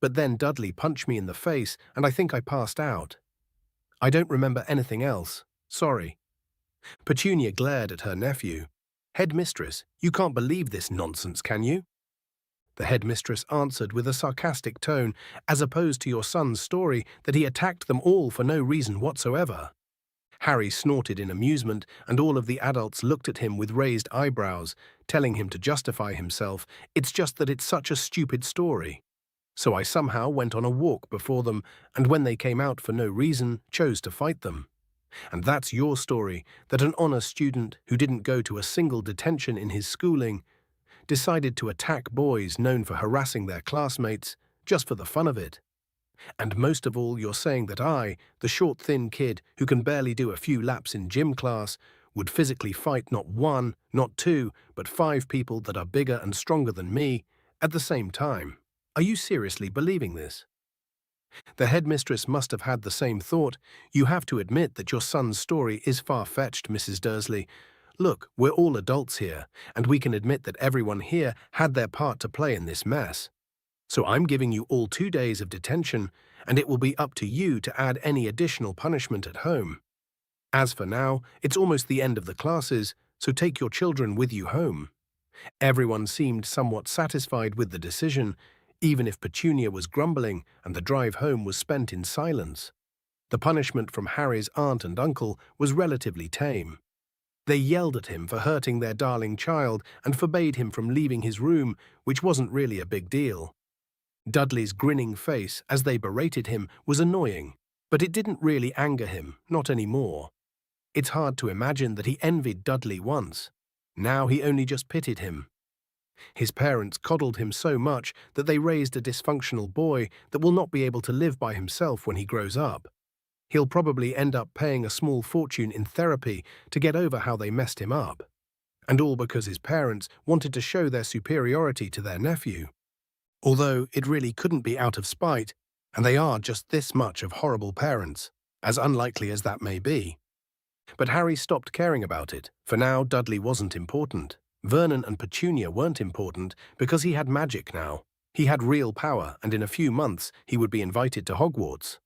But then Dudley punched me in the face, and I think I passed out. I don't remember anything else. Sorry." Petunia glared at her nephew. "Headmistress, you can't believe this nonsense, can you?" The headmistress answered with a sarcastic tone, "As opposed to your son's story that he attacked them all for no reason whatsoever." Harry snorted in amusement, and all of the adults looked at him with raised eyebrows, telling him to justify himself. "It's just that it's such a stupid story. So I somehow went on a walk before them, and when they came out for no reason, chose to fight them. And that's your story, that an honor student who didn't go to a single detention in his schooling decided to attack boys known for harassing their classmates just for the fun of it. And most of all, you're saying that I, the short, thin kid who can barely do a few laps in gym class, would physically fight not 1, not 2, but 5 people that are bigger and stronger than me at the same time. Are you seriously believing this?" The headmistress must have had the same thought. "You have to admit that your son's story is far-fetched, Mrs. Dursley. Look, we're all adults here, and we can admit that everyone here had their part to play in this mess. So I'm giving you all 2 days of detention, and it will be up to you to add any additional punishment at home. As for now, it's almost the end of the classes, so take your children with you home." Everyone seemed somewhat satisfied with the decision, even if Petunia was grumbling and the drive home was spent in silence. The punishment from Harry's aunt and uncle was relatively tame. They yelled at him for hurting their darling child and forbade him from leaving his room, which wasn't really a big deal. Dudley's grinning face as they berated him was annoying, but it didn't really anger him, not anymore. It's hard to imagine that he envied Dudley once. Now he only just pitied him. His parents coddled him so much that they raised a dysfunctional boy that will not be able to live by himself when he grows up. He'll probably end up paying a small fortune in therapy to get over how they messed him up. And all because his parents wanted to show their superiority to their nephew. Although it really couldn't be out of spite, and they are just this much of horrible parents, as unlikely as that may be. But Harry stopped caring about it, for now Dudley wasn't important. Vernon and Petunia weren't important because he had magic now. He had real power, and in a few months he would be invited to Hogwarts.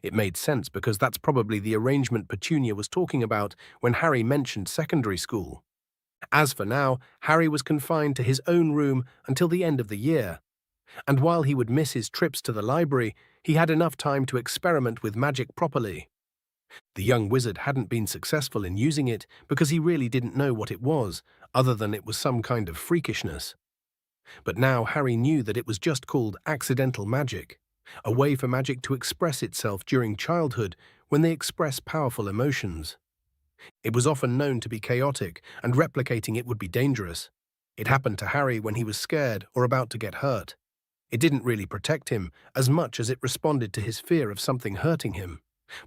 It made sense because that's probably the arrangement Petunia was talking about when Harry mentioned secondary school. As for now, Harry was confined to his own room until the end of the year, and while he would miss his trips to the library, he had enough time to experiment with magic properly. The young wizard hadn't been successful in using it because he really didn't know what it was, other than it was some kind of freakishness. But now Harry knew that it was just called accidental magic, a way for magic to express itself during childhood when they express powerful emotions. It was often known to be chaotic, and replicating it would be dangerous. It happened to Harry when he was scared or about to get hurt. It didn't really protect him as much as it responded to his fear of something hurting him.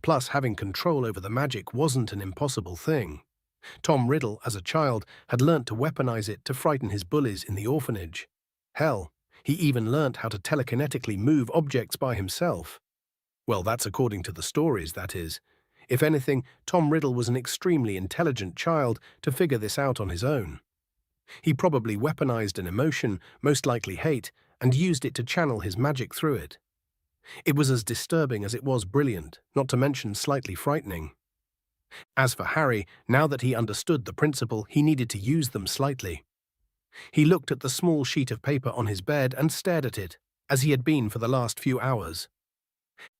Plus, having control over the magic wasn't an impossible thing. Tom Riddle, as a child, had learnt to weaponize it to frighten his bullies in the orphanage. Hell, he even learnt how to telekinetically move objects by himself. Well, that's according to the stories, that is. If anything, Tom Riddle was an extremely intelligent child to figure this out on his own. He probably weaponized an emotion, most likely hate, and used it to channel his magic through it. It was as disturbing as it was brilliant, not to mention slightly frightening. As for Harry, now that he understood the principle, he needed to use them slightly. He looked at the small sheet of paper on his bed and stared at it, as he had been for the last few hours.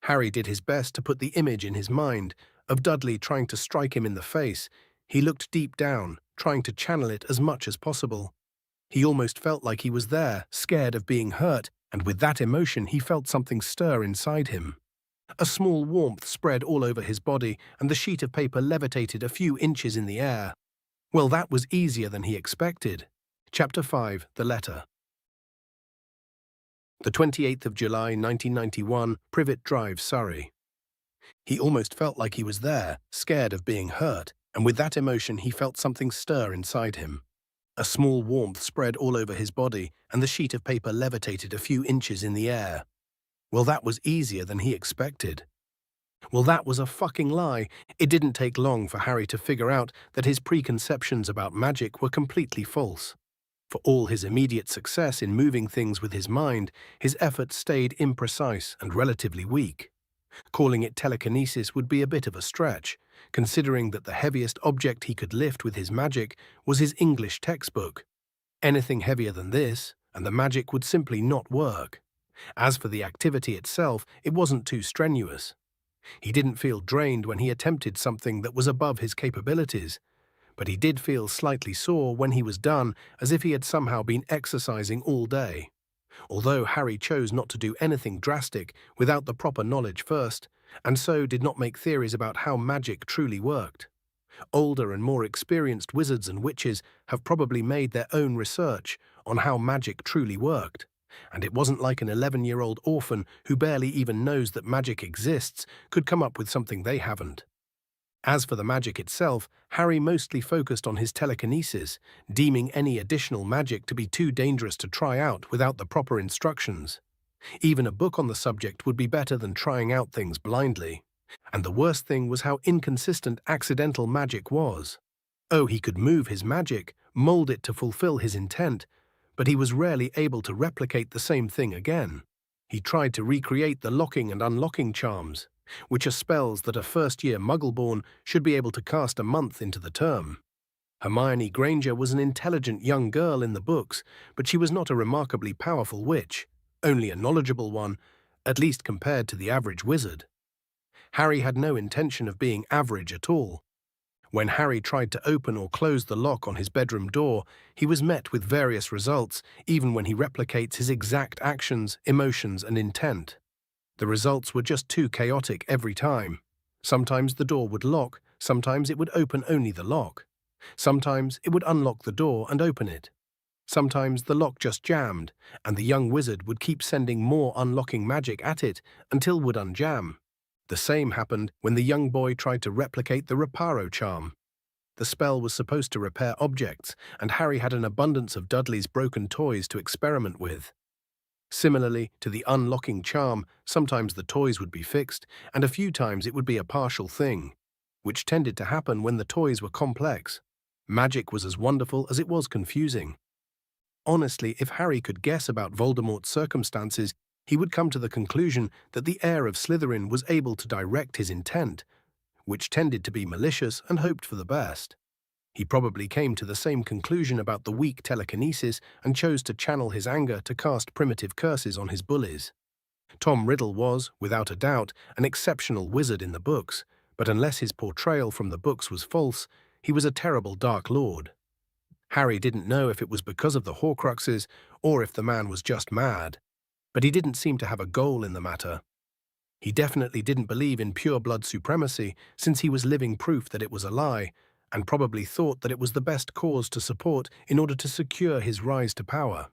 Harry did his best to put the image in his mind of Dudley trying to strike him in the face. He looked deep down, trying to channel it as much as possible. He almost felt like he was there, scared of being hurt, and with that emotion he felt something stir inside him. A small warmth spread all over his body, and the sheet of paper levitated a few inches in the air. Well, that was easier than he expected. Chapter 5, The Letter. The 28th of July, 1991, Privet Drive, Surrey. He almost felt like he was there, scared of being hurt, and with that emotion he felt something stir inside him. A small warmth spread all over his body, and the sheet of paper levitated a few inches in the air. Well, that was easier than he expected. Well, that was a fucking lie. It didn't take long for Harry to figure out that his preconceptions about magic were completely false. For all his immediate success in moving things with his mind, his efforts stayed imprecise and relatively weak. Calling it telekinesis would be a bit of a stretch, considering that the heaviest object he could lift with his magic was his English textbook. Anything heavier than this, and the magic would simply not work. As for the activity itself, it wasn't too strenuous. He didn't feel drained when he attempted something that was above his capabilities, but he did feel slightly sore when he was done, as if he had somehow been exercising all day. Although Harry chose not to do anything drastic without the proper knowledge first, and so did not make theories about how magic truly worked. Older and more experienced wizards and witches have probably made their own research on how magic truly worked, and it wasn't like an 11-year-old orphan who barely even knows that magic exists could come up with something they haven't. As for the magic itself, Harry mostly focused on his telekinesis, deeming any additional magic to be too dangerous to try out without the proper instructions. Even a book on the subject would be better than trying out things blindly. And the worst thing was how inconsistent accidental magic was. Oh, he could move his magic, mold it to fulfill his intent, but he was rarely able to replicate the same thing again. He tried to recreate the locking and unlocking charms, which are spells that a first-year Muggle-born should be able to cast a month into the term. Hermione Granger was an intelligent young girl in the books, but she was not a remarkably powerful witch, only a knowledgeable one, at least compared to the average wizard. Harry had no intention of being average at all. When Harry tried to open or close the lock on his bedroom door, he was met with various results, even when he replicates his exact actions, emotions, and intent. The results were just too chaotic every time. Sometimes the door would lock, sometimes it would open only the lock. Sometimes it would unlock the door and open it. Sometimes the lock just jammed, and the young wizard would keep sending more unlocking magic at it until it would unjam. The same happened when the young boy tried to replicate the Reparo charm. The spell was supposed to repair objects, and Harry had an abundance of Dudley's broken toys to experiment with. Similarly to the unlocking charm, sometimes the toys would be fixed, and a few times it would be a partial thing, which tended to happen when the toys were complex. Magic was as wonderful as it was confusing. Honestly, if Harry could guess about Voldemort's circumstances, he would come to the conclusion that the heir of Slytherin was able to direct his intent, which tended to be malicious and hoped for the best. He probably came to the same conclusion about the weak telekinesis and chose to channel his anger to cast primitive curses on his bullies. Tom Riddle was, without a doubt, an exceptional wizard in the books, but unless his portrayal from the books was false, he was a terrible Dark Lord. Harry didn't know if it was because of the Horcruxes or if the man was just mad, but he didn't seem to have a goal in the matter. He definitely didn't believe in pure-blood supremacy, since he was living proof that it was a lie, and probably thought that it was the best cause to support in order to secure his rise to power.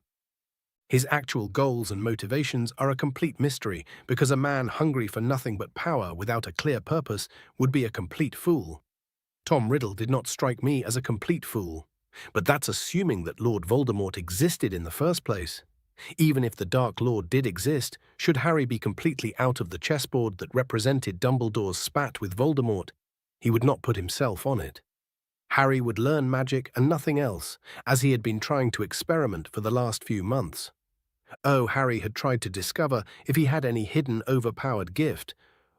His actual goals and motivations are a complete mystery, because a man hungry for nothing but power without a clear purpose would be a complete fool. Tom Riddle did not strike me as a complete fool. But that's assuming that Lord Voldemort existed in the first place. Even if the Dark Lord did exist, should Harry be completely out of the chessboard that represented Dumbledore's spat with Voldemort, he would not put himself on it. Harry would learn magic and nothing else, as he had been trying to experiment for the last few months. Oh, Harry had tried to discover if he had any hidden overpowered gift,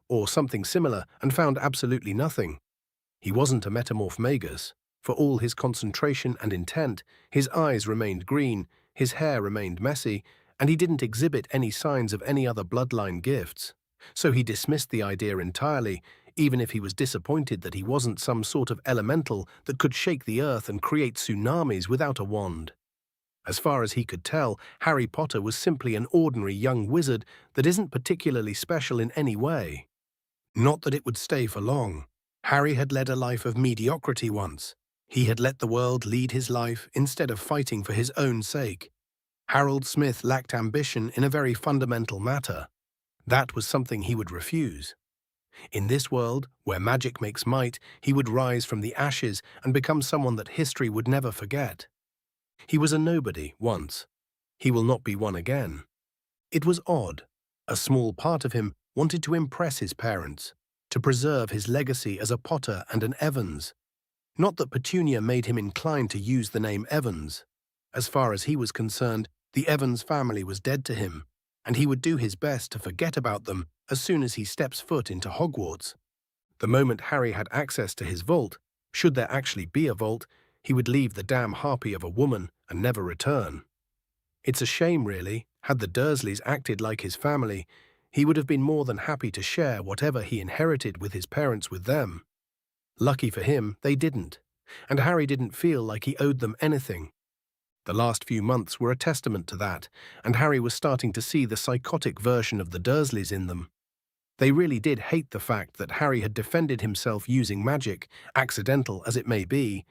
or something similar, and found absolutely nothing. He wasn't a metamorph magus. For all his concentration and intent, his eyes remained green, his hair remained messy, and he didn't exhibit any signs of any other bloodline gifts. So he dismissed the idea entirely, even if he was disappointed that he wasn't some sort of elemental that could shake the earth and create tsunamis without a wand. As far as he could tell, Harry Potter was simply an ordinary young wizard that isn't particularly special in any way. Not that it would stay for long. Harry had led a life of mediocrity once. He had let the world lead his life instead of fighting for his own sake. Harold Smith lacked ambition in a very fundamental matter. That was something he would refuse. In this world, where magic makes might, he would rise from the ashes and become someone that history would never forget. He was a nobody once. He will not be one again. It was odd. A small part of him wanted to impress his parents, to preserve his legacy as a Potter and an Evans. Not that Petunia made him inclined to use the name Evans. As far as he was concerned, the Evans family was dead to him, and he would do his best to forget about them as soon as he steps foot into Hogwarts. The moment Harry had access to his vault, should there actually be a vault, he would leave the damn harpy of a woman and never return. It's a shame, really. Had the Dursleys acted like his family, he would have been more than happy to share whatever he inherited with his parents with them. Lucky for him, they didn't, and Harry didn't feel like he owed them anything. The last few months were a testament to that, and Harry was starting to see the psychotic version of the Dursleys in them. They really did hate the fact that Harry had defended himself using magic, accidental as it may be,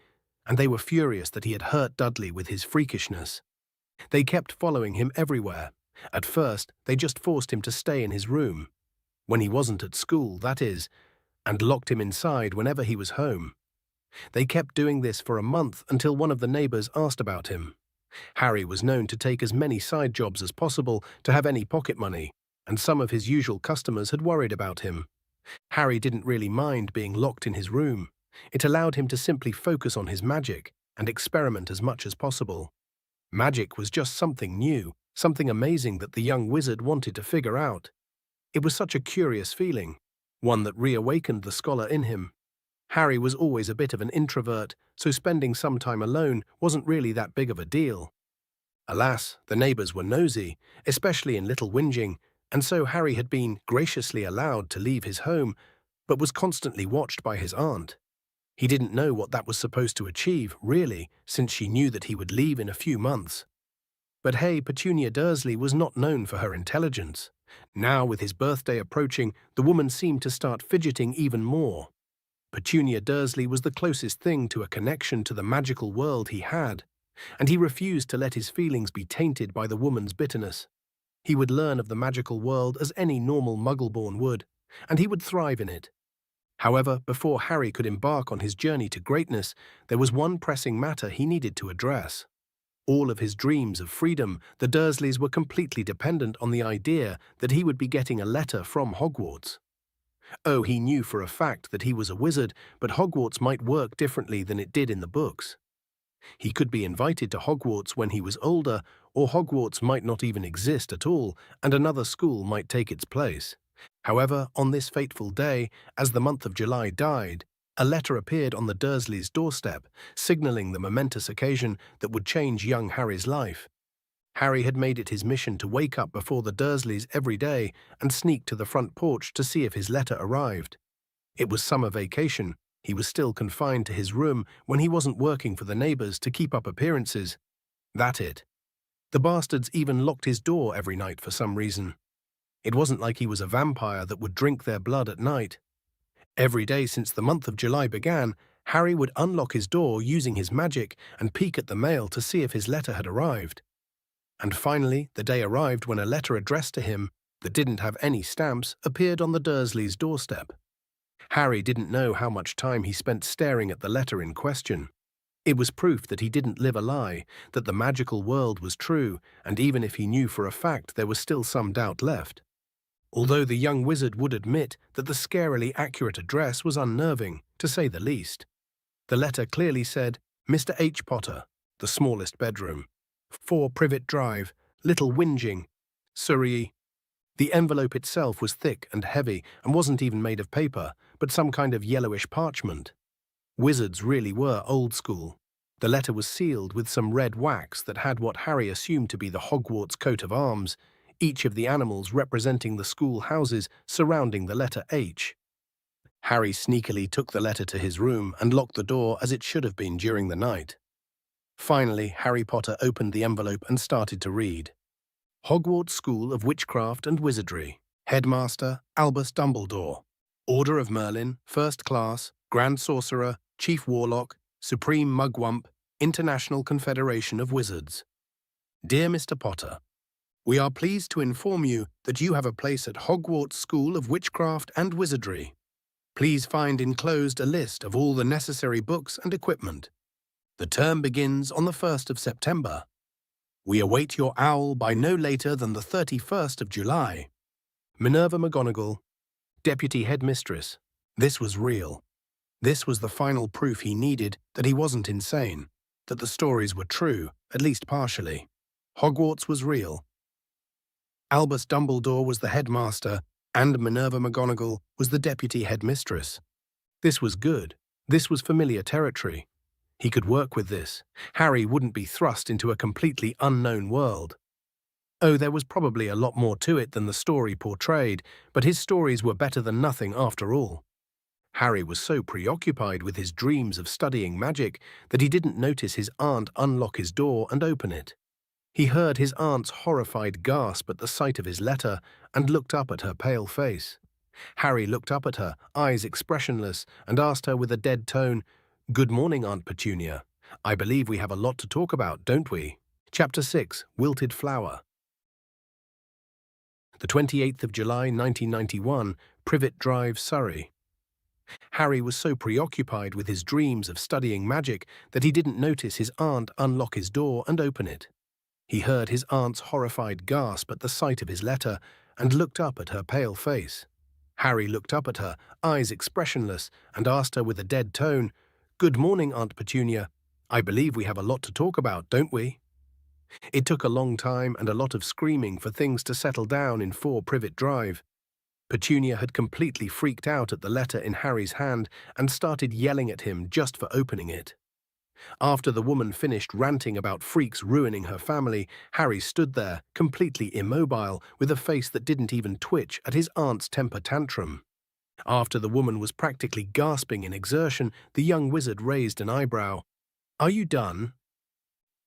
and they were furious that he had hurt Dudley with his freakishness. They kept following him everywhere. At first, they just forced him to stay in his room. When he wasn't at school, that is, and locked him inside whenever he was home. They kept doing this for a month until one of the neighbors asked about him. Harry was known to take as many side jobs as possible to have any pocket money, and some of his usual customers had worried about him. Harry didn't really mind being locked in his room. It allowed him to simply focus on his magic and experiment as much as possible. Magic was just something new, something amazing that the young wizard wanted to figure out. It was such a curious feeling, one that reawakened the scholar in him. Harry was always a bit of an introvert, so spending some time alone wasn't really that big of a deal. Alas, the neighbors were nosy, especially in Little Whinging, and so Harry had been graciously allowed to leave his home, but was constantly watched by his aunt. He didn't know what that was supposed to achieve, really, since she knew that he would leave in a few months. But hey, Petunia Dursley was not known for her intelligence. Now, with his birthday approaching, the woman seemed to start fidgeting even more. Petunia Dursley was the closest thing to a connection to the magical world he had, and he refused to let his feelings be tainted by the woman's bitterness. He would learn of the magical world as any normal Muggle-born would, and he would thrive in it. However, before Harry could embark on his journey to greatness, there was one pressing matter he needed to address. All of his dreams of freedom, the Dursleys were completely dependent on the idea that he would be getting a letter from Hogwarts. Oh, he knew for a fact that he was a wizard, but Hogwarts might work differently than it did in the books. He could be invited to Hogwarts when he was older, or Hogwarts might not even exist at all, and another school might take its place. However, on this fateful day, as the month of July died, a letter appeared on the Dursleys' doorstep, signaling the momentous occasion that would change young Harry's life. Harry had made it his mission to wake up before the Dursleys every day and sneak to the front porch to see if his letter arrived. It was summer vacation. He was still confined to his room when he wasn't working for the neighbors to keep up appearances. That it. The bastards even locked his door every night for some reason. It wasn't like he was a vampire that would drink their blood at night. Every day since the month of July began, Harry would unlock his door using his magic and peek at the mail to see if his letter had arrived. And finally, the day arrived when a letter addressed to him, that didn't have any stamps, appeared on the Dursleys' doorstep. Harry didn't know how much time he spent staring at the letter in question. It was proof that he didn't live a lie, that the magical world was true, and even if he knew for a fact, there was still some doubt left. Although the young wizard would admit that the scarily accurate address was unnerving, to say the least. The letter clearly said, Mr. H. Potter, the smallest bedroom. 4 Privet Drive, Little Whinging, Surrey. The envelope itself was thick and heavy and wasn't even made of paper, but some kind of yellowish parchment. Wizards really were old school. The letter was sealed with some red wax that had what Harry assumed to be the Hogwarts coat of arms, each of the animals representing the school houses surrounding the letter H. Harry sneakily took the letter to his room and locked the door as it should have been during the night. Finally, Harry Potter opened the envelope and started to read. Hogwarts School of Witchcraft and Wizardry. Headmaster, Albus Dumbledore. Order of Merlin, First Class, Grand Sorcerer, Chief Warlock, Supreme Mugwump, International Confederation of Wizards. Dear Mr. Potter, we are pleased to inform you that you have a place at Hogwarts School of Witchcraft and Wizardry. Please find enclosed a list of all the necessary books and equipment. The term begins on the 1st of September. We await your owl by no later than the 31st of July. Minerva McGonagall, Deputy Headmistress. This was real. This was the final proof he needed that he wasn't insane, that the stories were true, at least partially. Hogwarts was real. Albus Dumbledore was the headmaster, and Minerva McGonagall was the deputy headmistress. This was good. This was familiar territory. He could work with this. Harry wouldn't be thrust into a completely unknown world. Oh, there was probably a lot more to it than the story portrayed, but his stories were better than nothing after all. Harry was so preoccupied with his dreams of studying magic that he didn't notice his aunt unlock his door and open it. He heard his aunt's horrified gasp at the sight of his letter and looked up at her pale face. Harry looked up at her, eyes expressionless, and asked her with a dead tone, "Good morning, Aunt Petunia. I believe we have a lot to talk about, don't we?" Chapter 6, Wilted Flower. The 28th of July, 1991, Privet Drive, Surrey. Harry was so preoccupied with his dreams of studying magic that he didn't notice his aunt unlock his door and open it. He heard his aunt's horrified gasp at the sight of his letter and looked up at her pale face. Harry looked up at her, eyes expressionless, and asked her with a dead tone, "Good morning, Aunt Petunia. I believe we have a lot to talk about, don't we?" It took a long time and a lot of screaming for things to settle down in 4 Privet Drive. Petunia had completely freaked out at the letter in Harry's hand and started yelling at him just for opening it. After the woman finished ranting about freaks ruining her family, Harry stood there, completely immobile, with a face that didn't even twitch at his aunt's temper tantrum. After the woman was practically gasping in exertion, the young wizard raised an eyebrow. "Are you done?"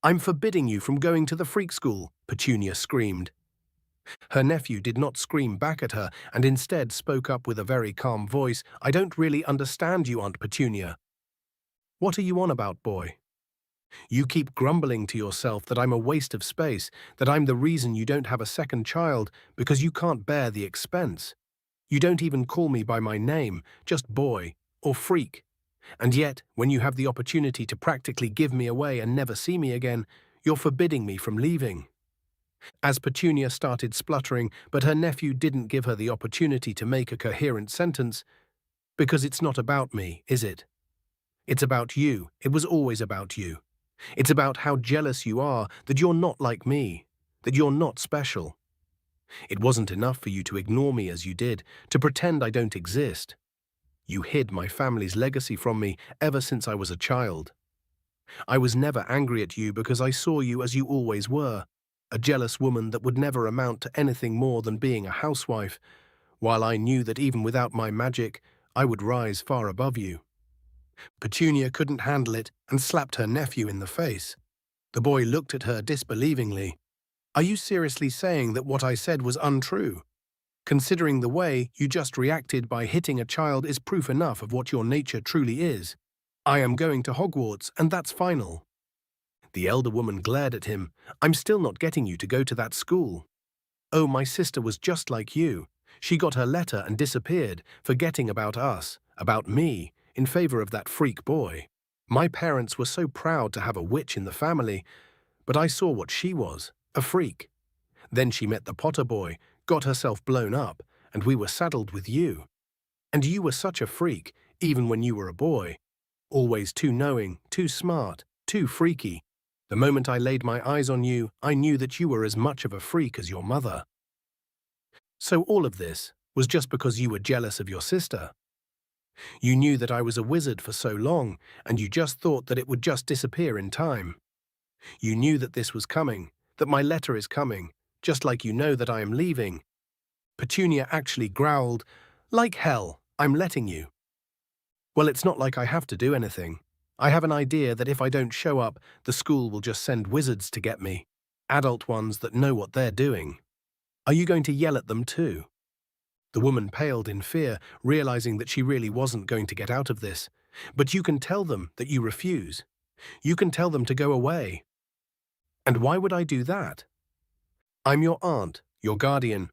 "I'm forbidding you from going to the freak school," Petunia screamed. Her nephew did not scream back at her and instead spoke up with a very calm voice, "I don't really understand you, Aunt Petunia." "What are you on about, boy? You keep grumbling to yourself that I'm a waste of space, that I'm the reason you don't have a second child because you can't bear the expense. You don't even call me by my name, just boy or freak. And yet, when you have the opportunity to practically give me away and never see me again, you're forbidding me from leaving." As Petunia started spluttering, but her nephew didn't give her the opportunity to make a coherent sentence, "Because it's not about me, is it? It's about you. It was always about you. It's about how jealous you are that you're not like me, that you're not special. It wasn't enough for you to ignore me as you did, to pretend I don't exist. You hid my family's legacy from me ever since I was a child. I was never angry at you because I saw you as you always were, a jealous woman that would never amount to anything more than being a housewife, while I knew that even without my magic, I would rise far above you." Petunia couldn't handle it and slapped her nephew in the face. The boy looked at her disbelievingly. "Are you seriously saying that what I said was untrue? Considering the way you just reacted by hitting a child is proof enough of what your nature truly is. I am going to Hogwarts, and that's final." The elder woman glared at him. "I'm still not getting you to go to that school. Oh, my sister was just like you. She got her letter and disappeared, forgetting about us, about me, in favor of that freak boy. My parents were so proud to have a witch in the family, but I saw what she was, a freak. Then she met the Potter boy, got herself blown up, and we were saddled with you. And you were such a freak, even when you were a boy. Always too knowing, too smart, too freaky. The moment I laid my eyes on you, I knew that you were as much of a freak as your mother. So all of this was just because you were jealous of your sister. You knew that I was a wizard for so long, and you just thought that it would just disappear in time. You knew that this was coming, that my letter is coming, just like you know that I am leaving. Petunia actually growled, "Like hell, I'm letting you." Well, it's not like I have to do anything. I have an idea that if I don't show up, the school will just send wizards to get me, adult ones that know what they're doing. Are you going to yell at them too? The woman paled in fear, realizing that she really wasn't going to get out of this. But you can tell them that you refuse. You can tell them to go away. And why would I do that? I'm your aunt, your guardian.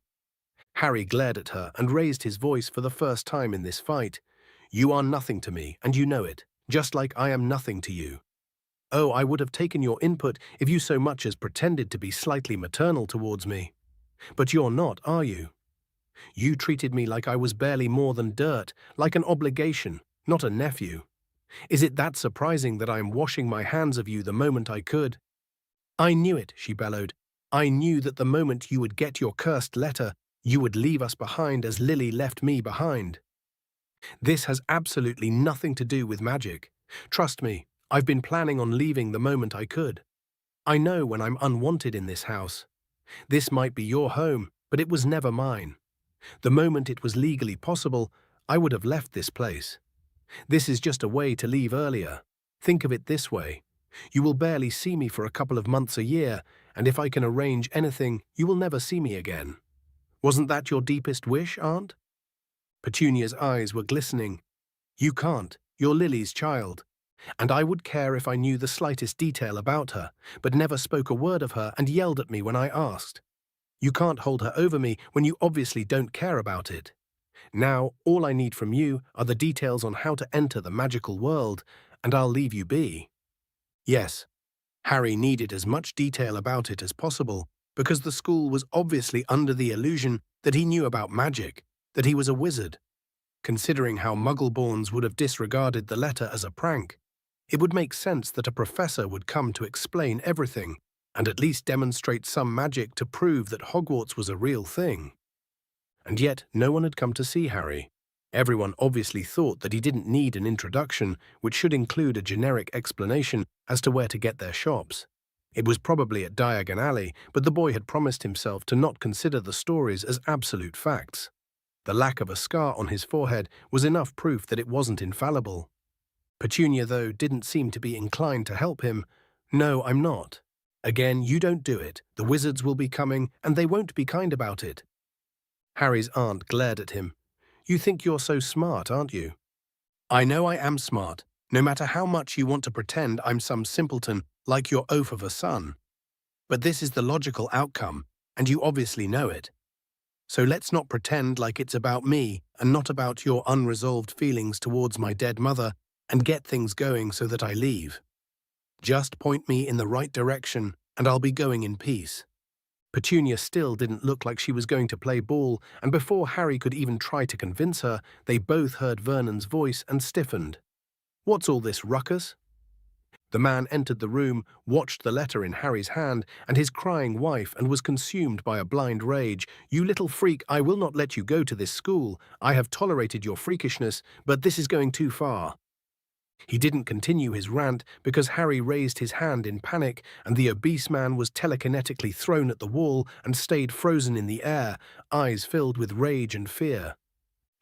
Harry glared at her and raised his voice for the first time in this fight. You are nothing to me, and you know it, just like I am nothing to you. Oh, I would have taken your input if you so much as pretended to be slightly maternal towards me. But you're not, are you? You treated me like I was barely more than dirt, like an obligation, not a nephew. Is it that surprising that I am washing my hands of you the moment I could? I knew it, she bellowed. I knew that the moment you would get your cursed letter, you would leave us behind as Lily left me behind. This has absolutely nothing to do with magic. Trust me, I've been planning on leaving the moment I could. I know when I'm unwanted in this house. This might be your home, but it was never mine. The moment it was legally possible, I would have left this place. This is just a way to leave earlier. Think of it this way. You will barely see me for a couple of months a year, and if I can arrange anything, you will never see me again. Wasn't that your deepest wish, Aunt? Petunia's eyes were glistening. You can't. You're Lily's child. And I would care if I knew the slightest detail about her, but never spoke a word of her and yelled at me when I asked. You can't hold her over me when you obviously don't care about it. Now, all I need from you are the details on how to enter the magical world, and I'll leave you be. Yes, Harry needed as much detail about it as possible, because the school was obviously under the illusion that he knew about magic, that he was a wizard. Considering how Muggleborns would have disregarded the letter as a prank, it would make sense that a professor would come to explain everything, and at least demonstrate some magic to prove that Hogwarts was a real thing. And yet no one had come to see Harry. Everyone obviously thought that he didn't need an introduction, which should include a generic explanation as to where to get their shops. It was probably at Diagon Alley, but the boy had promised himself to not consider the stories as absolute facts. The lack of a scar on his forehead was enough proof that it wasn't infallible. Petunia, though, didn't seem to be inclined to help him. No, I'm not. Again, you don't do it. The wizards will be coming, and they won't be kind about it. Harry's aunt glared at him. You think you're so smart, aren't you? I know I am smart, no matter how much you want to pretend I'm some simpleton like your oaf of a son. But this is the logical outcome, and you obviously know it. So let's not pretend like it's about me and not about your unresolved feelings towards my dead mother and get things going so that I leave. Just point me in the right direction and I'll be going in peace. Petunia still didn't look like she was going to play ball, and before Harry could even try to convince her, they both heard Vernon's voice and stiffened. What's all this ruckus? The man entered the room, watched the letter in Harry's hand and his crying wife, and was consumed by a blind rage. You little freak, I will not let you go to this school. I have tolerated your freakishness, but this is going too far. He didn't continue his rant because Harry raised his hand in panic and the obese man was telekinetically thrown at the wall and stayed frozen in the air, eyes filled with rage and fear.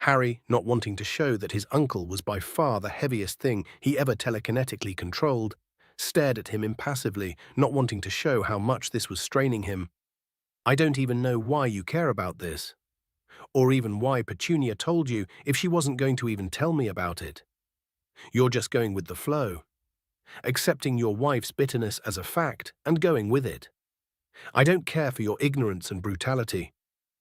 Harry, not wanting to show that his uncle was by far the heaviest thing he ever telekinetically controlled, stared at him impassively, not wanting to show how much this was straining him. I don't even know why you care about this. Or even why Petunia told you if she wasn't going to even tell me about it. You're just going with the flow, accepting your wife's bitterness as a fact and going with it. I don't care for your ignorance and brutality,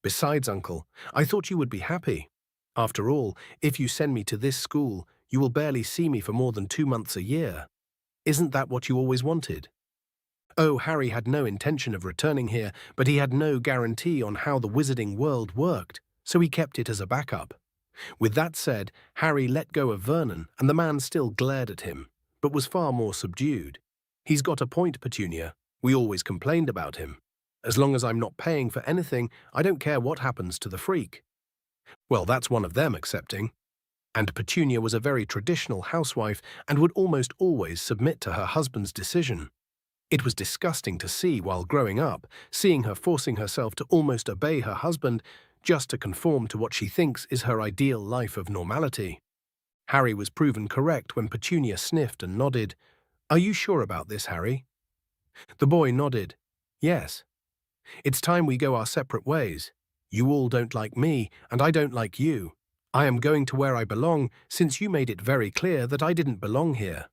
Besides, uncle, I thought you would be happy. After all, if you send me to this school, you will barely see me for more than 2 months a year. Isn't that what you always wanted? Oh, Harry had no intention of returning here, but he had no guarantee on how the wizarding world worked, so he kept it as a backup. With that said, Harry let go of Vernon, and the man still glared at him, but was far more subdued. He's got a point, Petunia. We always complained about him. As long as I'm not paying for anything, I don't care what happens to the freak. Well, that's one of them accepting. And Petunia was a very traditional housewife and would almost always submit to her husband's decision. It was disgusting to see while growing up, seeing her forcing herself to almost obey her husband just to conform to what she thinks is her ideal life of normality. Harry was proven correct when Petunia sniffed and nodded. "Are you sure about this, Harry?" The boy nodded. "Yes. It's time we go our separate ways. You all don't like me, and I don't like you. I am going to where I belong, since you made it very clear that I didn't belong here."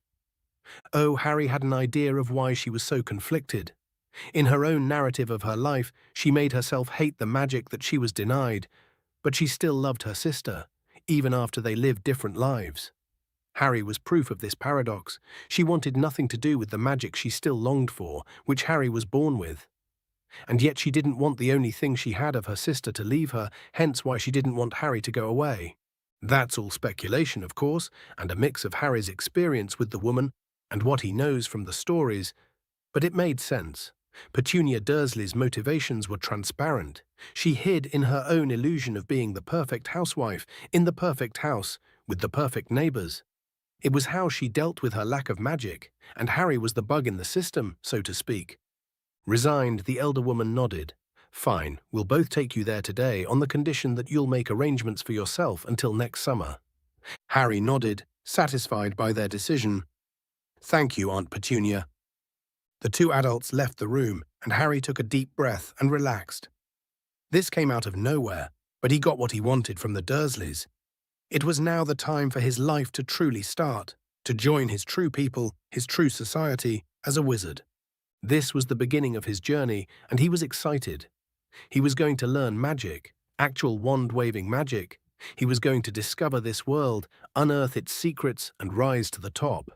Oh, Harry had an idea of why she was so conflicted. In her own narrative of her life, she made herself hate the magic that she was denied, but she still loved her sister, even after they lived different lives. Harry was proof of this paradox. She wanted nothing to do with the magic she still longed for, which Harry was born with. And yet she didn't want the only thing she had of her sister to leave her, hence why she didn't want Harry to go away. That's all speculation, of course, and a mix of Harry's experience with the woman and what he knows from the stories, but it made sense. Petunia Dursley's motivations were transparent. She hid in her own illusion of being the perfect housewife, in the perfect house, with the perfect neighbors. It was how she dealt with her lack of magic, and Harry was the bug in the system, so to speak. Resigned, the elder woman nodded. "Fine, we'll both take you there today on the condition that you'll make arrangements for yourself until next summer." Harry nodded, satisfied by their decision. "Thank you, Aunt Petunia." The two adults left the room, and Harry took a deep breath and relaxed. This came out of nowhere, but he got what he wanted from the Dursleys. It was now the time for his life to truly start, to join his true people, his true society, as a wizard. This was the beginning of his journey, and he was excited. He was going to learn magic, actual wand-waving magic. He was going to discover this world, unearth its secrets, and rise to the top.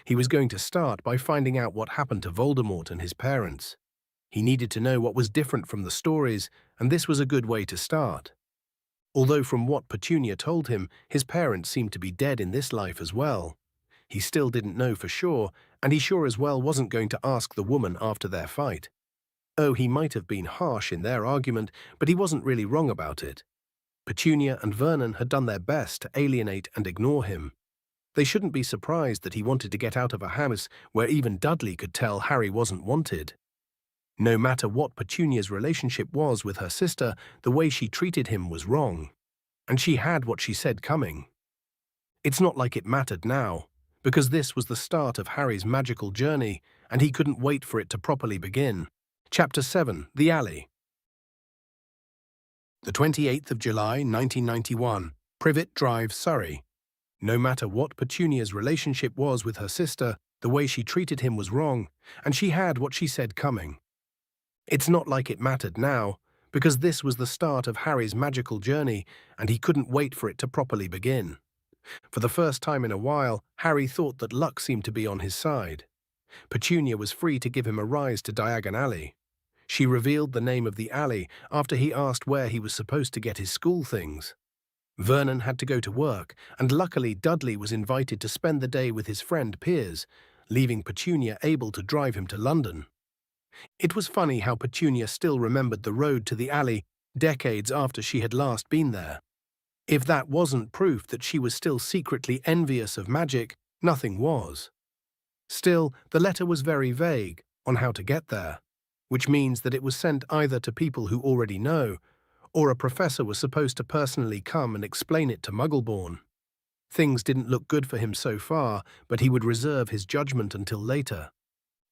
He was going to start by finding out what happened to Voldemort and his parents. He needed to know what was different from the stories, and this was a good way to start. Although from what Petunia told him, his parents seemed to be dead in this life as well. He still didn't know for sure, and he sure as well wasn't going to ask the woman after their fight. Oh, he might have been harsh in their argument, but he wasn't really wrong about it. Petunia and Vernon had done their best to alienate and ignore him. They shouldn't be surprised that he wanted to get out of a house where even Dudley could tell Harry wasn't wanted. No matter what Petunia's relationship was with her sister, the way she treated him was wrong. And she had what she said coming. It's not like it mattered now, because this was the start of Harry's magical journey, and he couldn't wait for it to properly begin. Chapter 7, The Alley. The 28th of July, 1991, Privet Drive, Surrey. No matter what Petunia's relationship was with her sister, the way she treated him was wrong, and she had what she said coming. It's not like it mattered now, because this was the start of Harry's magical journey, and he couldn't wait for it to properly begin. For the first time in a while, Harry thought that luck seemed to be on his side. Petunia was free to give him a rise to Diagon Alley. She revealed the name of the alley after he asked where he was supposed to get his school things. Vernon had to go to work, and luckily Dudley was invited to spend the day with his friend Piers, leaving Petunia able to drive him to London. It was funny how Petunia still remembered the road to the alley decades after she had last been there. If that wasn't proof that she was still secretly envious of magic, nothing was. Still, the letter was very vague on how to get there, which means that it was sent either to people who already know, or a professor was supposed to personally come and explain it to Muggleborn. Things didn't look good for him so far, but he would reserve his judgment until later.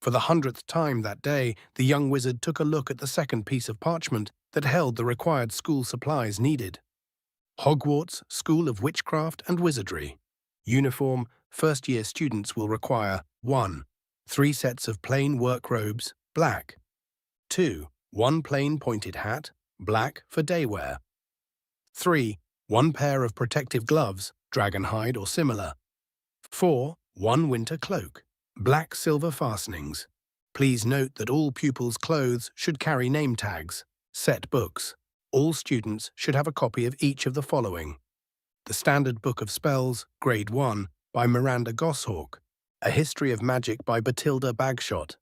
For the 100th time that day, the young wizard took a look at the second piece of parchment that held the required school supplies needed. Hogwarts School of Witchcraft and Wizardry. Uniform, first-year students will require 1. 3 sets of plain work robes, black. 2. 1 plain pointed hat, black for day wear. 3. One pair of protective gloves, dragon hide or similar. 4. One winter cloak, black silver fastenings. Please note that all pupils' clothes should carry name tags. Set books. All students should have a copy of each of the following: The Standard Book of Spells, Grade 1, by Miranda Gosshawk. A History of Magic by Batilda Bagshot.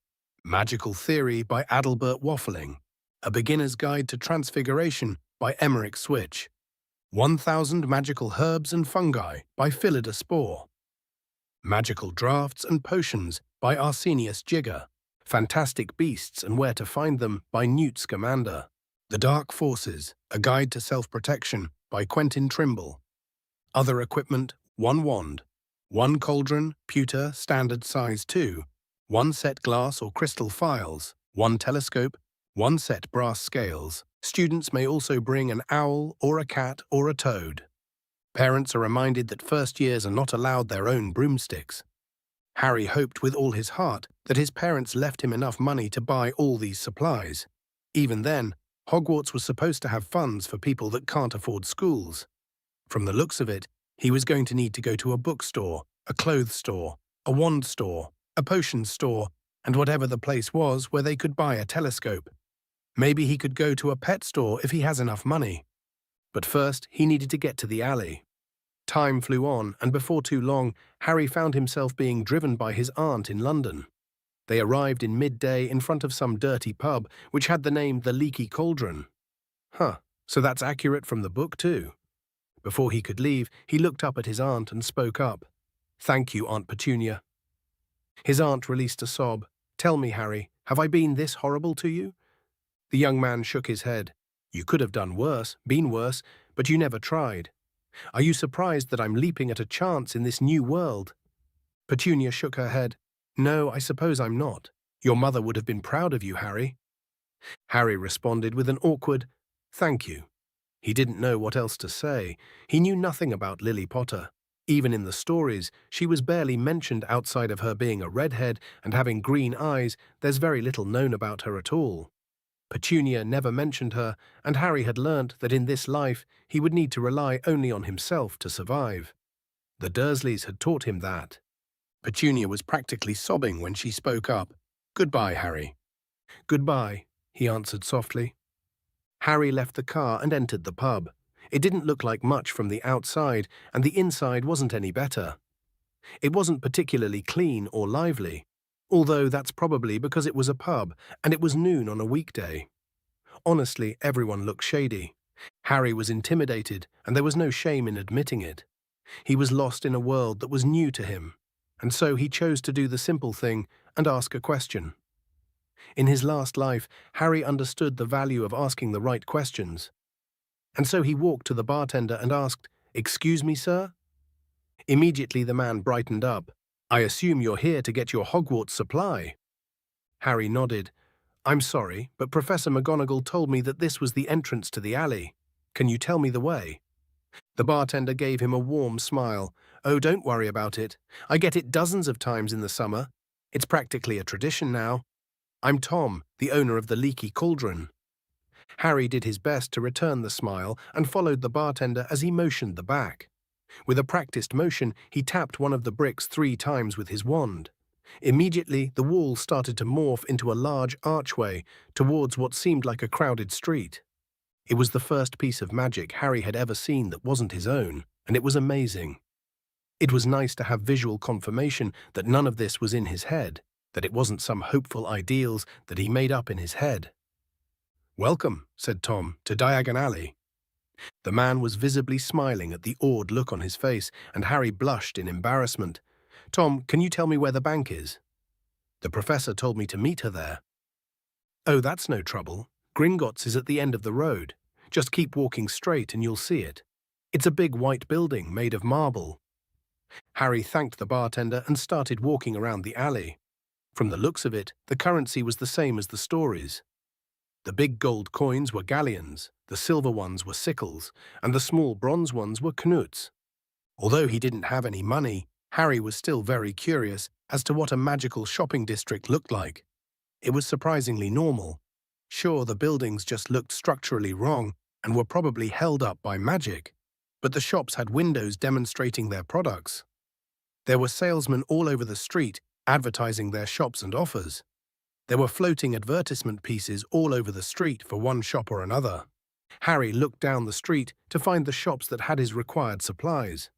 Magical Theory by Adalbert Waffling. A Beginner's Guide to Transfiguration by Emmerich Switch. 1000 Magical Herbs and Fungi by Phillida Spore. Magical Drafts and Potions by Arsenius Jigger. Fantastic Beasts and Where to Find Them by Newt Scamander. The Dark Forces, A Guide to Self-Protection by Quentin Trimble. Other equipment: 1 wand, 1 cauldron, pewter, standard size 2, 1 set glass or crystal files, 1 telescope, 1 set brass scales. Students may also bring an owl or a cat or a toad. Parents are reminded that first years are not allowed their own broomsticks. Harry hoped with all his heart that his parents left him enough money to buy all these supplies. Even then, Hogwarts was supposed to have funds for people that can't afford schools. From the looks of it, he was going to need to go to a bookstore, a clothes store, a wand store, a potion store, and whatever the place was where they could buy a telescope. Maybe he could go to a pet store if he has enough money. But first, he needed to get to the alley. Time flew on, and before too long, Harry found himself being driven by his aunt in London. They arrived in midday in front of some dirty pub, which had the name The Leaky Cauldron. So that's accurate from the book too. Before he could leave, he looked up at his aunt and spoke up. "Thank you, Aunt Petunia." His aunt released a sob. "Tell me, Harry, have I been this horrible to you?" The young man shook his head. "You could have done worse, been worse, but you never tried. Are you surprised that I'm leaping at a chance in this new world?" Petunia shook her head. "No, I suppose I'm not. Your mother would have been proud of you, Harry." Harry responded with an awkward, "Thank you." He didn't know what else to say. He knew nothing about Lily Potter. Even in the stories, she was barely mentioned outside of her being a redhead and having green eyes. There's very little known about her at all. Petunia never mentioned her, and Harry had learnt that in this life he would need to rely only on himself to survive. The Dursleys had taught him that. Petunia was practically sobbing when she spoke up. "Goodbye, Harry." "Goodbye," he answered softly. Harry left the car and entered the pub. It didn't look like much from the outside, and the inside wasn't any better. It wasn't particularly clean or lively, although that's probably because it was a pub and it was noon on a weekday. Honestly, everyone looked shady. Harry was intimidated, and there was no shame in admitting it. He was lost in a world that was new to him, and so he chose to do the simple thing and ask a question. In his last life, Harry understood the value of asking the right questions. And so he walked to the bartender and asked, "Excuse me, sir?" Immediately the man brightened up. "I assume you're here to get your Hogwarts supply." Harry nodded. "I'm sorry, but Professor McGonagall told me that this was the entrance to the alley. Can you tell me the way?" The bartender gave him a warm smile. "Oh, don't worry about it. I get it dozens of times in the summer. It's practically a tradition now. I'm Tom, the owner of the Leaky Cauldron." Harry did his best to return the smile and followed the bartender as he motioned the back. With a practiced motion, he tapped one of the bricks 3 times with his wand. Immediately, the wall started to morph into a large archway towards what seemed like a crowded street. It was the first piece of magic Harry had ever seen that wasn't his own, and it was amazing. It was nice to have visual confirmation that none of this was in his head, that it wasn't some hopeful ideals that he made up in his head. "Welcome," said Tom, "to Diagon Alley." The man was visibly smiling at the awed look on his face, and Harry blushed in embarrassment. "Tom, can you tell me where the bank is?" "The professor told me to meet her there." "Oh, that's no trouble. Gringotts is at the end of the road. Just keep walking straight and you'll see it. It's a big white building made of marble." Harry thanked the bartender and started walking around the alley. From the looks of it, the currency was the same as the stories. The big gold coins were galleons, the silver ones were sickles, and the small bronze ones were knuts. Although he didn't have any money, Harry was still very curious as to what a magical shopping district looked like. It was surprisingly normal. Sure, the buildings just looked structurally wrong and were probably held up by magic, but the shops had windows demonstrating their products. There were salesmen all over the street advertising their shops and offers. There were floating advertisement pieces all over the street for one shop or another. Harry looked down the street to find the shops that had his required supplies.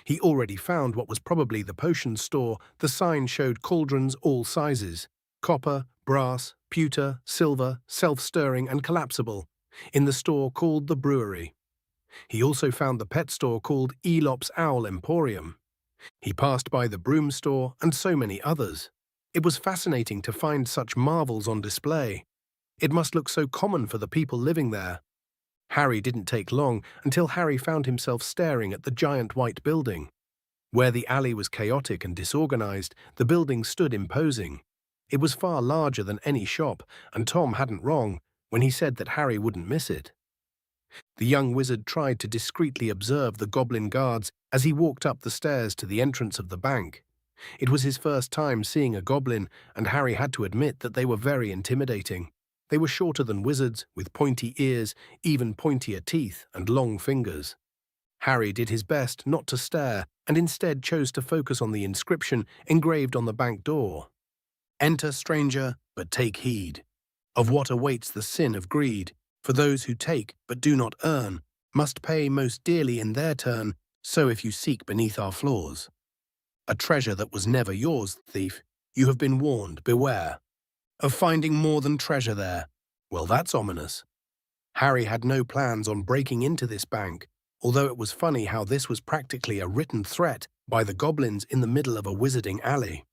He already found what was probably the potion store. The sign showed cauldrons all sizes: copper, brass, pewter, silver, self-stirring and collapsible, in the store called the brewery. He also found the pet store called Elop's Owl Emporium. He passed by the broom store and so many others. It was fascinating to find such marvels on display. It must look so common for the people living there. Harry didn't take long until Harry found himself staring at the giant white building. Where the alley was chaotic and disorganized, the building stood imposing. It was far larger than any shop, and Tom hadn't wrong when he said that Harry wouldn't miss it. The young wizard tried to discreetly observe the goblin guards as he walked up the stairs to the entrance of the bank. It was his first time seeing a goblin, and Harry had to admit that they were very intimidating. They were shorter than wizards, with pointy ears, even pointier teeth, and long fingers. Harry did his best not to stare and instead chose to focus on the inscription engraved on the bank door. "Enter, stranger, but take heed of what awaits the sin of greed. For those who take but do not earn must pay most dearly in their turn, so if you seek beneath our floors a treasure that was never yours, thief, you have been warned, beware of finding more than treasure there." Well, that's ominous. Harry had no plans on breaking into this bank, although it was funny how this was practically a written threat by the goblins in the middle of a wizarding alley.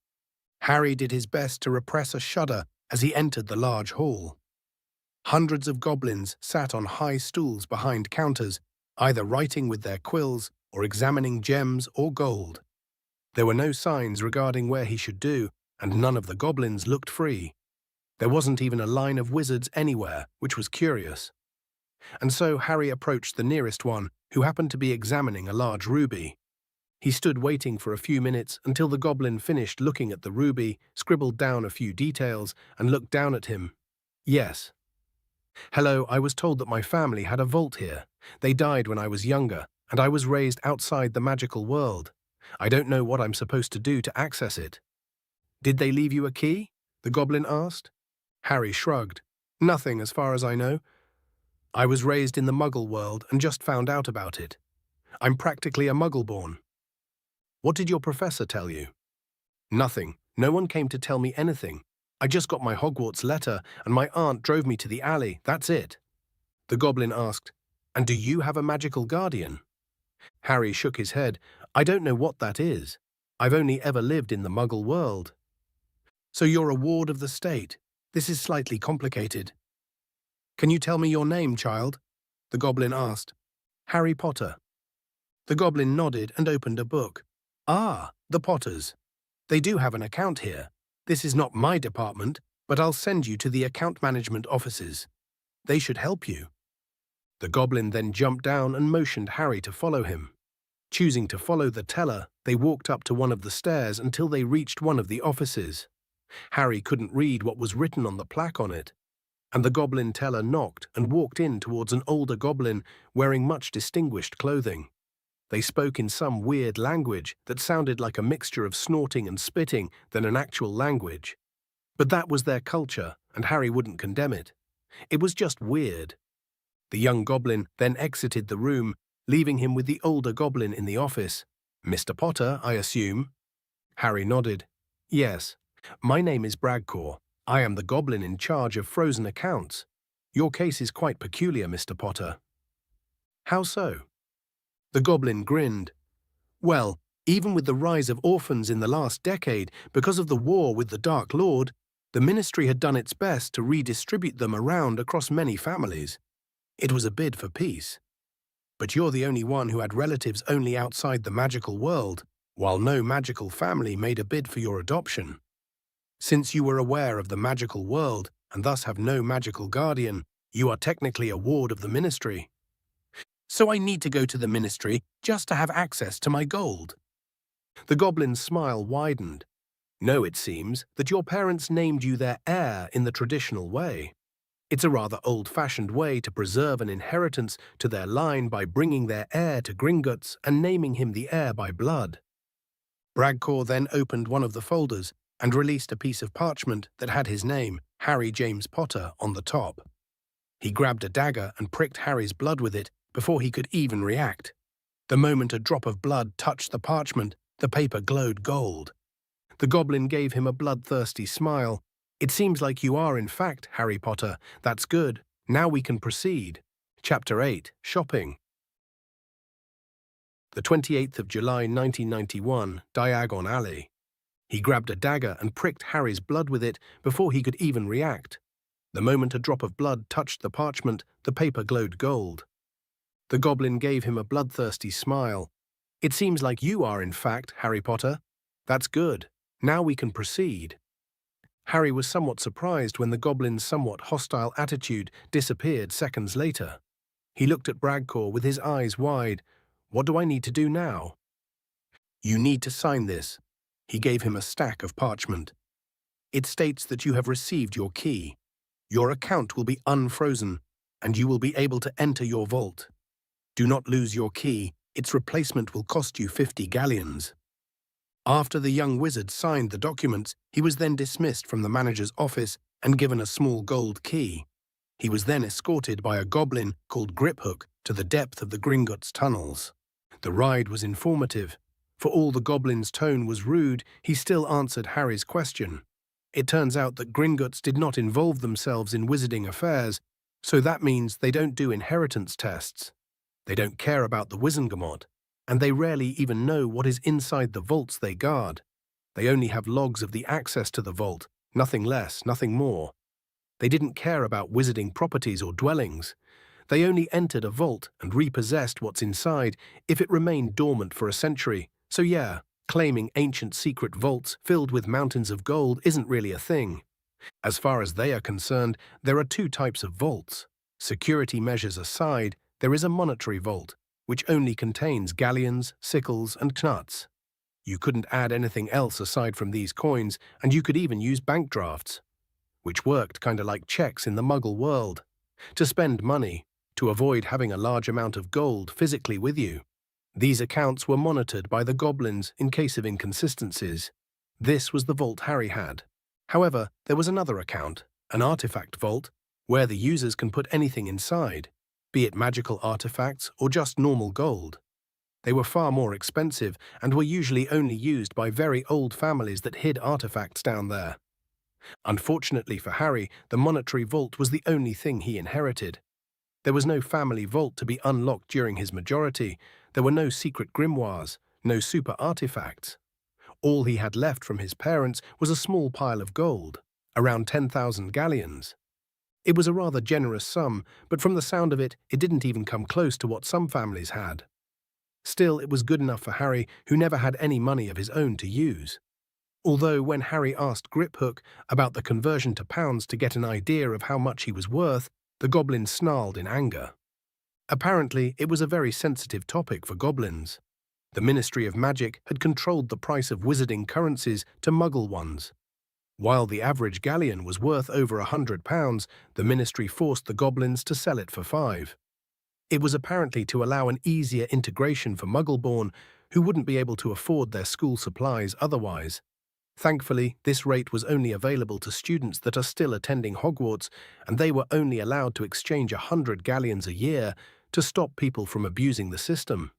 Harry did his best to repress a shudder as he entered the large hall. Hundreds of goblins sat on high stools behind counters, either writing with their quills or examining gems or gold. There were no signs regarding where he should do, and none of the goblins looked free. There wasn't even a line of wizards anywhere, which was curious. And so Harry approached the nearest one, who happened to be examining a large ruby. He stood waiting for a few minutes until the goblin finished looking at the ruby, scribbled down a few details, and looked down at him. "Yes. Hello, I was told that my family had a vault here. They died when I was younger, and I was raised outside the magical world. I don't know what I'm supposed to do to access it." "Did they leave you a key?" the goblin asked. Harry shrugged. "Nothing, as far as I know. I was raised in the Muggle world and just found out about it. I'm practically a Muggle-born." "What did your professor tell you?" "Nothing. No one came to tell me anything. I just got my Hogwarts letter and my aunt drove me to the alley, that's it." The goblin asked, "And do you have a magical guardian?" Harry shook his head. "I don't know what that is. I've only ever lived in the Muggle world." "So you're a ward of the state. This is slightly complicated." "Can you tell me your name, child?" the goblin asked. "Harry Potter." The goblin nodded and opened a book. "Ah, the Potters. They do have an account here. This is not my department, but I'll send you to the account management offices. They should help you." The goblin then jumped down and motioned Harry to follow him. Choosing to follow the teller, they walked up to one of the stairs until they reached one of the offices. Harry couldn't read what was written on the plaque on it, and the goblin teller knocked and walked in towards an older goblin wearing much distinguished clothing. They spoke in some weird language that sounded like a mixture of snorting and spitting than an actual language. But that was their culture, and Harry wouldn't condemn it. It was just weird. The young goblin then exited the room, leaving him with the older goblin in the office. "Mr. Potter, I assume?" Harry nodded. "Yes. My name is Bragcor. I am the goblin in charge of frozen accounts. Your case is quite peculiar, Mr. Potter." "How so?" The goblin grinned. "Well, even with the rise of orphans in the last decade, because of the war with the Dark Lord, the ministry had done its best to redistribute them around across many families. It was a bid for peace. But you're the only one who had relatives only outside the magical world, while no magical family made a bid for your adoption. Since you were aware of the magical world and thus have no magical guardian, you are technically a ward of the ministry. So I need to go to the ministry just to have access to my gold." The goblin's smile widened. "No, it seems that your parents named you their heir in the traditional way." It's a rather old-fashioned way to preserve an inheritance to their line by bringing their heir to Gringotts and naming him the heir by blood. Bragcor then opened one of the folders and released a piece of parchment that had his name, Harry James Potter, on the top. He grabbed a dagger and pricked Harry's blood with it before he could even react. The moment a drop of blood touched the parchment, the paper glowed gold. The goblin gave him a bloodthirsty smile. "It seems like you are, in fact, Harry Potter. That's good. Now we can proceed." Chapter 8. Shopping. The 28th of July 1991, Diagon Alley. He grabbed a dagger and pricked Harry's blood with it before he could even react. The moment a drop of blood touched the parchment, the paper glowed gold. The goblin gave him a bloodthirsty smile. "It seems like you are, in fact, Harry Potter. That's good. Now we can proceed." Harry was somewhat surprised when the goblin's somewhat hostile attitude disappeared seconds later. He looked at Bragcor with his eyes wide. "What do I need to do now?" "You need to sign this." He gave him a stack of parchment. "It states that you have received your key. Your account will be unfrozen, and you will be able to enter your vault. Do not lose your key. Its replacement will cost you 50 galleons. After the young wizard signed the documents, he was then dismissed from the manager's office and given a small gold key. He was then escorted by a goblin called Griphook to the depth of the Gringotts tunnels. The ride was informative. For all the goblin's tone was rude, he still answered Harry's question. It turns out that Gringotts did not involve themselves in wizarding affairs, so that means they don't do inheritance tests. They don't care about the Wizengamot, and they rarely even know what is inside the vaults they guard. They only have logs of the access to the vault, nothing less, nothing more. They didn't care about wizarding properties or dwellings. They only entered a vault and repossessed what's inside if it remained dormant for a century. So yeah, claiming ancient secret vaults filled with mountains of gold isn't really a thing. As far as they are concerned, there are two types of vaults. Security measures aside, there is a monetary vault, which only contains galleons, sickles, and knuts. You couldn't add anything else aside from these coins, and you could even use bank drafts, which worked kind of like checks in the Muggle world, to spend money, to avoid having a large amount of gold physically with you. These accounts were monitored by the goblins in case of inconsistencies. This was the vault Harry had. However, there was another account, an artifact vault, where the users can put anything inside, be it magical artifacts or just normal gold. They were far more expensive and were usually only used by very old families that hid artifacts down there. Unfortunately for Harry, the monetary vault was the only thing he inherited. There was no family vault to be unlocked during his majority. There were no secret grimoires, no super artifacts. All he had left from his parents was a small pile of gold, around 10,000 galleons. It was a rather generous sum, but from the sound of it, it didn't even come close to what some families had. Still, it was good enough for Harry, who never had any money of his own to use. Although when Harry asked Griphook about the conversion to pounds to get an idea of how much he was worth, the goblin snarled in anger. Apparently, it was a very sensitive topic for goblins. The Ministry of Magic had controlled the price of wizarding currencies to Muggle ones. While the average galleon was worth over £100, the Ministry forced the goblins to sell it for 5. It was apparently to allow an easier integration for Muggle-born who wouldn't be able to afford their school supplies otherwise. Thankfully, this rate was only available to students that are still attending Hogwarts, and they were only allowed to exchange 100 galleons a year to stop people from abusing the system.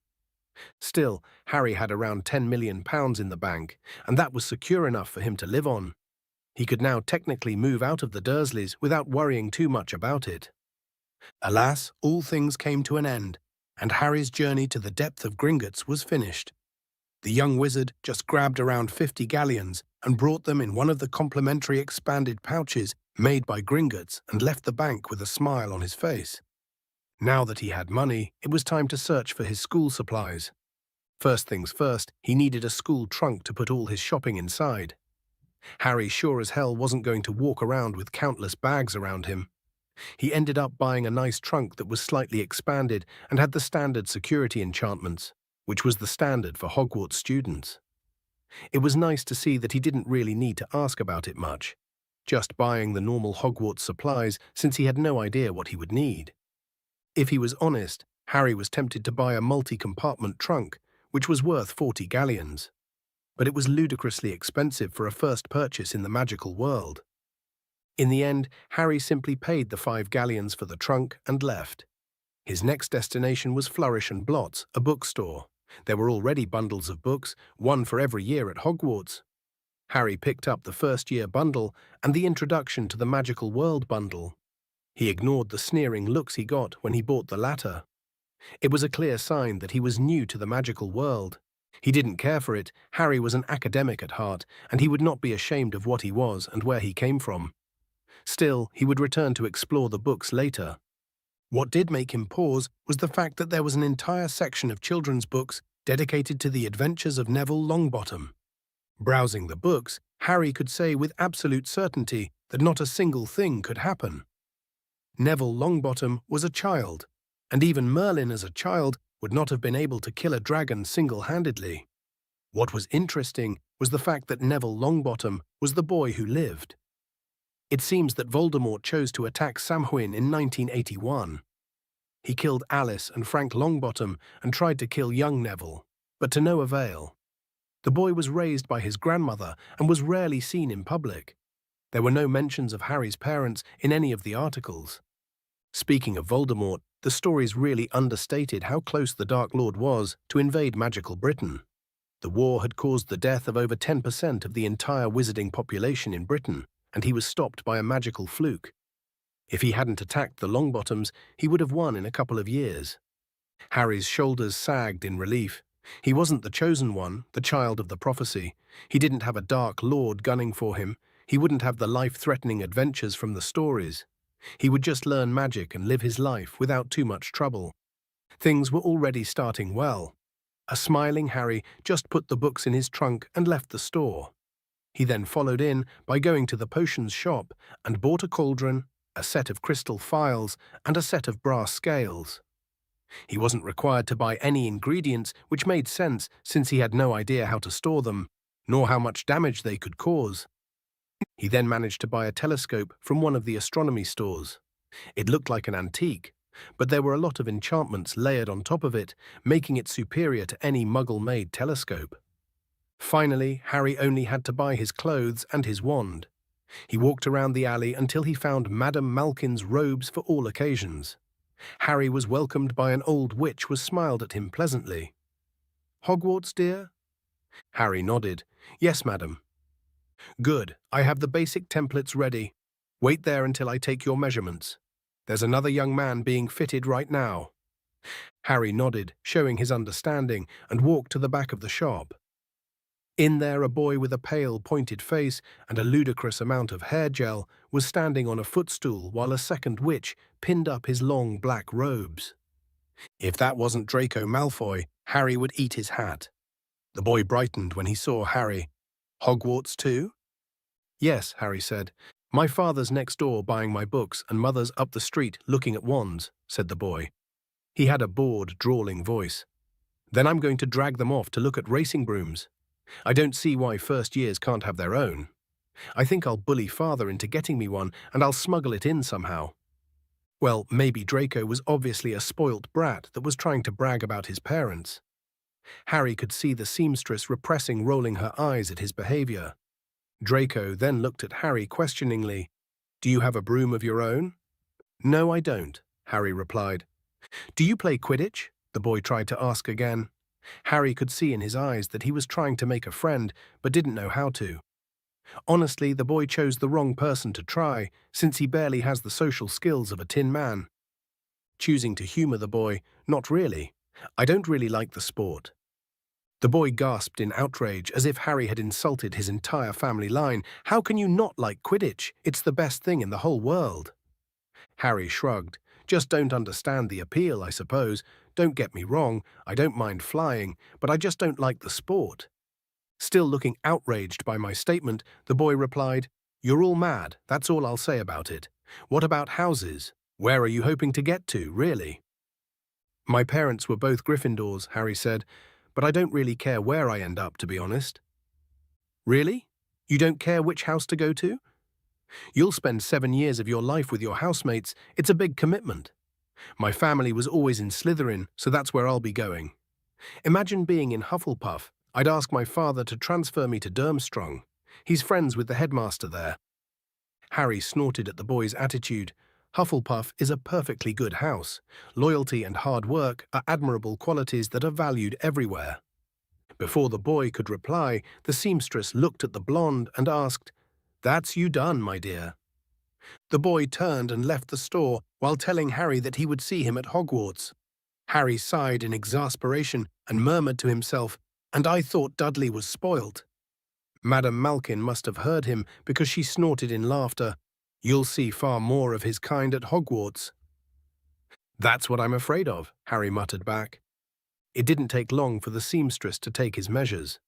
Still, Harry had around £10 million in the bank, and that was secure enough for him to live on. He could now technically move out of the Dursleys without worrying too much about it. Alas, all things came to an end, and Harry's journey to the depth of Gringotts was finished. The young wizard just grabbed around 50 galleons and brought them in one of the complimentary expanded pouches made by Gringotts and left the bank with a smile on his face. Now that he had money, it was time to search for his school supplies. First things first, he needed a school trunk to put all his shopping inside. Harry sure as hell wasn't going to walk around with countless bags around him. He ended up buying a nice trunk that was slightly expanded and had the standard security enchantments, which was the standard for Hogwarts students. It was nice to see that he didn't really need to ask about it much. just buying the normal Hogwarts supplies since he had no idea what he would need. If he was honest, Harry was tempted to buy a multi-compartment trunk, which was worth 40 galleons. But it was ludicrously expensive for a first purchase in the magical world. In the end, Harry simply paid the 5 galleons for the trunk and left. His next destination was Flourish and Blot's, a bookstore. There were already bundles of books, one for every year at Hogwarts. Harry picked up the first-year bundle and the Introduction to the Magical World bundle. He ignored the sneering looks he got when he bought the latter. It was a clear sign that he was new to the magical world. He didn't care for it. Harry was an academic at heart, and he would not be ashamed of what he was and where he came from. Still, he would return to explore the books later. What did make him pause was the fact that there was an entire section of children's books dedicated to the adventures of Neville Longbottom. Browsing the books, Harry could say with absolute certainty that not a single thing could happen. Neville Longbottom was a child, and even Merlin as a child would not have been able to kill a dragon single-handedly. What was interesting was the fact that Neville Longbottom was the boy who lived. It seems that Voldemort chose to attack Samhain in 1981. He killed Alice and Frank Longbottom and tried to kill young Neville, but to no avail. The boy was raised by his grandmother and was rarely seen in public. There were no mentions of Harry's parents in any of the articles. Speaking of Voldemort, the stories really understated how close the Dark Lord was to invade magical Britain. The war had caused the death of over 10% of the entire wizarding population in Britain, and he was stopped by a magical fluke. If he hadn't attacked the Longbottoms, he would have won in a couple of years. Harry's shoulders sagged in relief. He wasn't the chosen one, the child of the prophecy. He didn't have a Dark Lord gunning for him. He wouldn't have the life-threatening adventures from the stories. He would just learn magic and live his life without too much trouble. Things were already starting well. A smiling Harry just put the books in his trunk and left the store. He then followed in by going to the potions shop and bought a cauldron, a set of crystal phials, and a set of brass scales. He wasn't required to buy any ingredients, which made sense since he had no idea how to store them, nor how much damage they could cause. He then managed to buy a telescope from one of the astronomy stores. It looked like an antique, but there were a lot of enchantments layered on top of it, making it superior to any Muggle-made telescope. Finally, Harry only had to buy his clothes and his wand. He walked around the alley until he found Madame Malkin's robes for all occasions. Harry was welcomed by an old witch who smiled at him pleasantly. "Hogwarts, dear?" Harry nodded. "Yes, madam." "Good. I have the basic templates ready. Wait there until I take your measurements. There's another young man being fitted right now." Harry nodded, showing his understanding, and walked to the back of the shop. In there, a boy with a pale, pointed face and a ludicrous amount of hair gel was standing on a footstool while a second witch pinned up his long black robes. If that wasn't Draco Malfoy, Harry would eat his hat. The boy brightened when he saw Harry. "Hogwarts too?" "Yes," Harry said. "My father's next door buying my books and mother's up the street looking at wands," said the boy. He had a bored, drawling voice. "Then I'm going to drag them off to look at racing brooms. I don't see why first years can't have their own. I think I'll bully father into getting me one and I'll smuggle it in somehow." Well, maybe Draco was obviously a spoilt brat that was trying to brag about his parents. Harry could see the seamstress repressing rolling her eyes at his behavior. Draco then looked at Harry questioningly. "Do you have a broom of your own?" "No, I don't," Harry replied. "Do you play Quidditch?" the boy tried to ask again. Harry could see in his eyes that he was trying to make a friend, but didn't know how to. Honestly, the boy chose the wrong person to try, since he barely has the social skills of a Tin Man. Choosing to humor the boy, "Not really. I don't really like the sport." The boy gasped in outrage, as if Harry had insulted his entire family line. "How can you not like Quidditch? It's the best thing in the whole world." Harry shrugged. "Just don't understand the appeal, I suppose. Don't get me wrong, I don't mind flying, but I just don't like the sport." Still looking outraged by my statement, the boy replied, "You're all mad, that's all I'll say about it. What about houses? Where are you hoping to get to, really?" "My parents were both Gryffindors," Harry said, "but I don't really care where I end up, to be honest." "Really? You don't care which house to go to?" You'll spend 7 years of your life with your housemates. It's a big commitment. My family was always in Slytherin, so that's where I'll be going. Imagine being in Hufflepuff. I'd ask my father to transfer me to Durmstrang. He's friends with the headmaster there. Harry snorted at the boy's attitude. Hufflepuff is a perfectly good house. Loyalty and hard work are admirable qualities that are valued everywhere. Before the boy could reply, the seamstress looked at the blonde and asked, "That's you done, my dear." The boy turned and left the store while telling Harry that he would see him at Hogwarts. Harry sighed in exasperation and murmured to himself, "And I thought Dudley was spoilt." Madame Malkin must have heard him because she snorted in laughter. "You'll see far more of his kind at Hogwarts." "That's what I'm afraid of," Harry muttered back. It didn't take long for the seamstress to take his measures.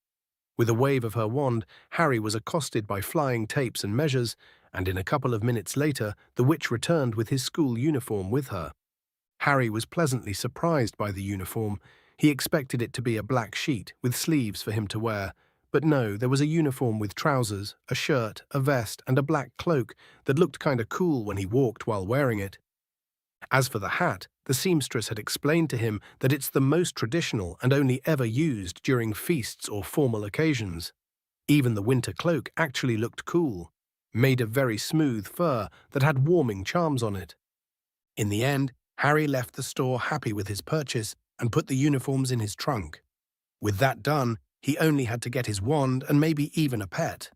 With a wave of her wand, Harry was accosted by flying tapes and measures, and in a couple of minutes later, the witch returned with his school uniform with her. Harry was pleasantly surprised by the uniform. He expected it to be a black sheet with sleeves for him to wear, but no, there was a uniform with trousers, a shirt, a vest, and a black cloak that looked kinda cool when he walked while wearing it. As for the hat, the seamstress had explained to him that it's the most traditional and only ever used during feasts or formal occasions. Even the winter cloak actually looked cool, made of very smooth fur that had warming charms on it. In the end, Harry left the store happy with his purchase and put the uniforms in his trunk. With that done, he only had to get his wand and maybe even a pet.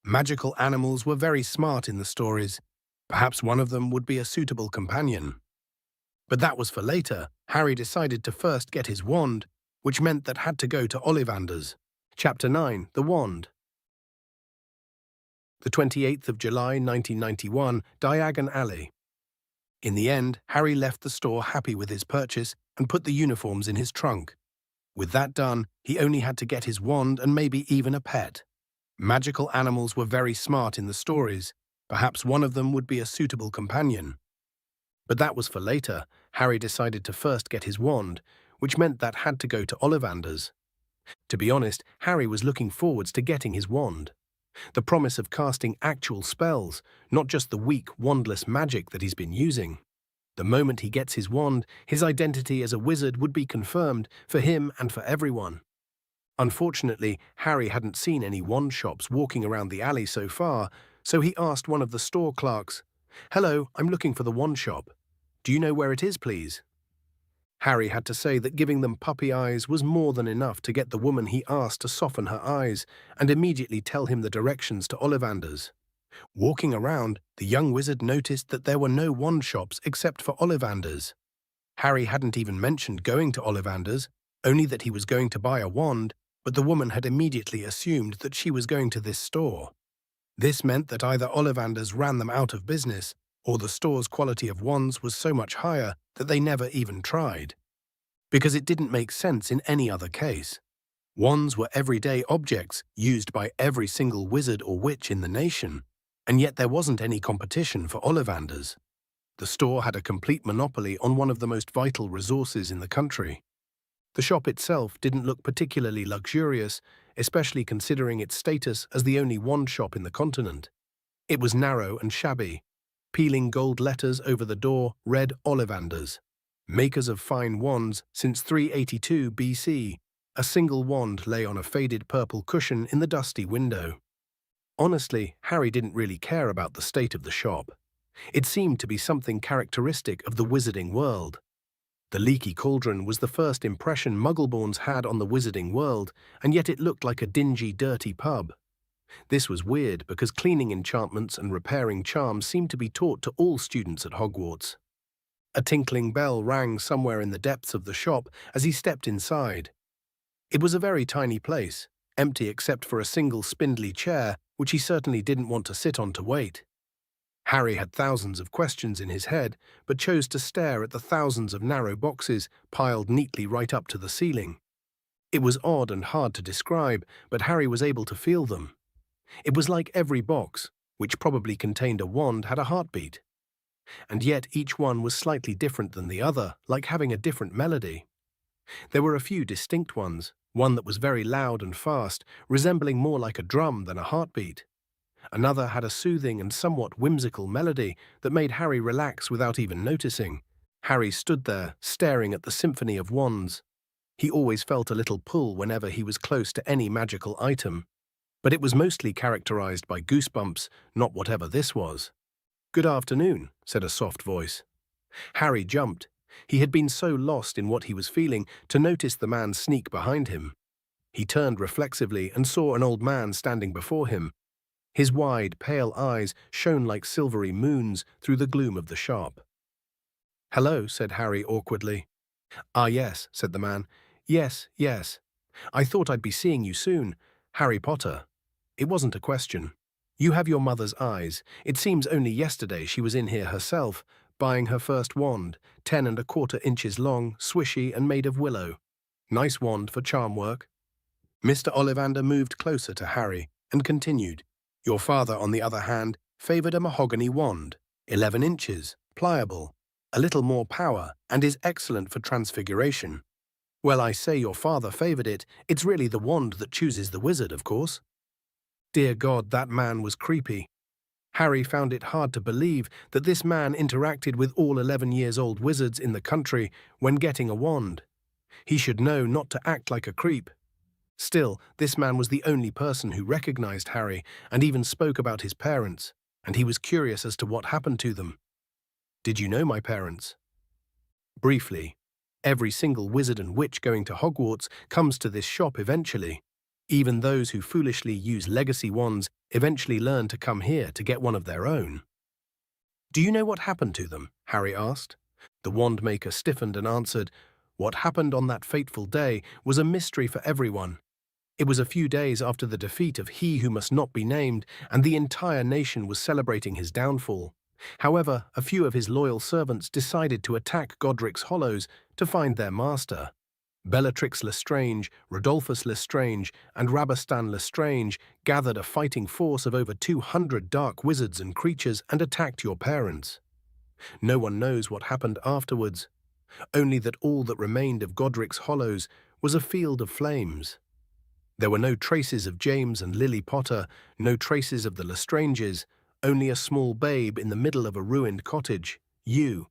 Magical animals were very smart in the stories. Perhaps one of them would be a suitable companion. But that was for later. Harry decided to first get his wand, which meant that had to go to Ollivander's. Chapter 9, The Wand. The 28th of July, 1991, Diagon Alley. In the end, Harry left the store happy with his purchase and put the uniforms in his trunk. With that done, he only had to get his wand and maybe even a pet. Magical animals were very smart in the stories. Perhaps one of them would be a suitable companion. But that was for later. Harry decided to first get his wand, which meant that had to go to Ollivander's. To be honest, Harry was looking forwards to getting his wand. The promise of casting actual spells, not just the weak, wandless magic that he's been using. The moment he gets his wand, his identity as a wizard would be confirmed for him and for everyone. Unfortunately, Harry hadn't seen any wand shops walking around the alley so far, so he asked one of the store clerks, "Hello, I'm looking for the wand shop. Do you know where it is, please?" Harry had to say that giving them puppy eyes was more than enough to get the woman he asked to soften her eyes and immediately tell him the directions to Ollivander's. Walking around, the young wizard noticed that there were no wand shops except for Ollivander's. Harry hadn't even mentioned going to Ollivander's, only that he was going to buy a wand, but the woman had immediately assumed that she was going to this store. This meant that either Ollivander's ran them out of business, or the store's quality of wands was so much higher that they never even tried. Because it didn't make sense in any other case. Wands were everyday objects used by every single wizard or witch in the nation, and yet there wasn't any competition for Ollivander's. The store had a complete monopoly on one of the most vital resources in the country. The shop itself didn't look particularly luxurious, especially considering its status as the only wand shop in the continent. It was narrow and shabby. Peeling gold letters over the door read Ollivander's, makers of fine wands since 382 BC. A single wand lay on a faded purple cushion in the dusty window. Honestly, Harry didn't really care about the state of the shop. It seemed to be something characteristic of the wizarding world. The leaky cauldron was the first impression Muggleborns had on the wizarding world, and yet it looked like a dingy, dirty pub. This was weird because cleaning enchantments and repairing charms seemed to be taught to all students at Hogwarts. A tinkling bell rang somewhere in the depths of the shop as he stepped inside. It was a very tiny place, empty except for a single spindly chair, which he certainly didn't want to sit on to wait. Harry had thousands of questions in his head, but chose to stare at the thousands of narrow boxes piled neatly right up to the ceiling. It was odd and hard to describe, but Harry was able to feel them. It was like every box, which probably contained a wand, had a heartbeat. And yet each one was slightly different than the other, like having a different melody. There were a few distinct ones, one that was very loud and fast, resembling more like a drum than a heartbeat. Another had a soothing and somewhat whimsical melody that made Harry relax without even noticing. Harry stood there, staring at the symphony of wands. He always felt a little pull whenever he was close to any magical item, but it was mostly characterized by goosebumps, not whatever this was. "Good afternoon," said a soft voice. Harry jumped. He had been so lost in what he was feeling to notice the man sneak behind him. He turned reflexively and saw an old man standing before him. His wide, pale eyes shone like silvery moons through the gloom of the shop. "Hello," said Harry awkwardly. "Ah, yes," said the man. "Yes, yes. I thought I'd be seeing you soon. Harry Potter." It wasn't a question. "You have your mother's eyes. It seems only yesterday she was in here herself, buying her first wand, 10¼ inches long, swishy and made of willow. Nice wand for charm work." Mr. Ollivander moved closer to Harry and continued. "Your father, on the other hand, favoured a mahogany wand, 11 inches, pliable, a little more power, and is excellent for transfiguration. Well, I say your father favoured it. It's really the wand that chooses the wizard, of course." Dear God, that man was creepy. Harry found it hard to believe that this man interacted with all 11-year-old wizards in the country when getting a wand. He should know not to act like a creep. Still, this man was the only person who recognized Harry and even spoke about his parents, and he was curious as to what happened to them. "Did you know my parents?" "Briefly. Every single wizard and witch going to Hogwarts comes to this shop eventually. Even those who foolishly use legacy wands eventually learn to come here to get one of their own." "Do you know what happened to them?" Harry asked. The wand maker stiffened and answered, "What happened on that fateful day was a mystery for everyone. It was a few days after the defeat of he who must not be named, and the entire nation was celebrating his downfall. However, a few of his loyal servants decided to attack Godric's Hollows to find their master. Bellatrix Lestrange, Rodolphus Lestrange, and Rabastan Lestrange gathered a fighting force of over 200 dark wizards and creatures and attacked your parents. No one knows what happened afterwards, only that all that remained of Godric's Hollows was a field of flames. There were no traces of James and Lily Potter, no traces of the Lestranges, only a small babe in the middle of a ruined cottage, you.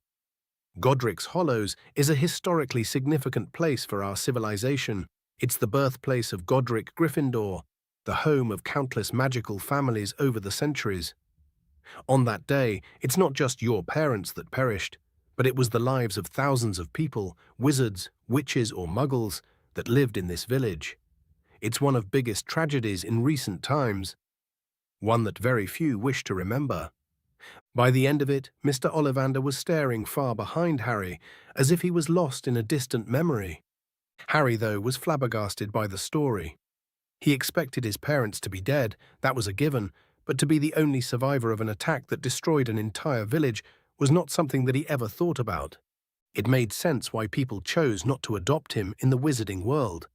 Godric's Hollows is a historically significant place for our civilization. It's the birthplace of Godric Gryffindor, the home of countless magical families over the centuries. On that day, it's not just your parents that perished, but it was the lives of thousands of people, wizards, witches or muggles, that lived in this village. It's one of biggest tragedies in recent times, one that very few wish to remember." By the end of it, Mr. Ollivander was staring far behind Harry, as if he was lost in a distant memory. Harry, though, was flabbergasted by the story. He expected his parents to be dead, that was a given, but to be the only survivor of an attack that destroyed an entire village was not something that he ever thought about. It made sense why people chose not to adopt him in the wizarding world,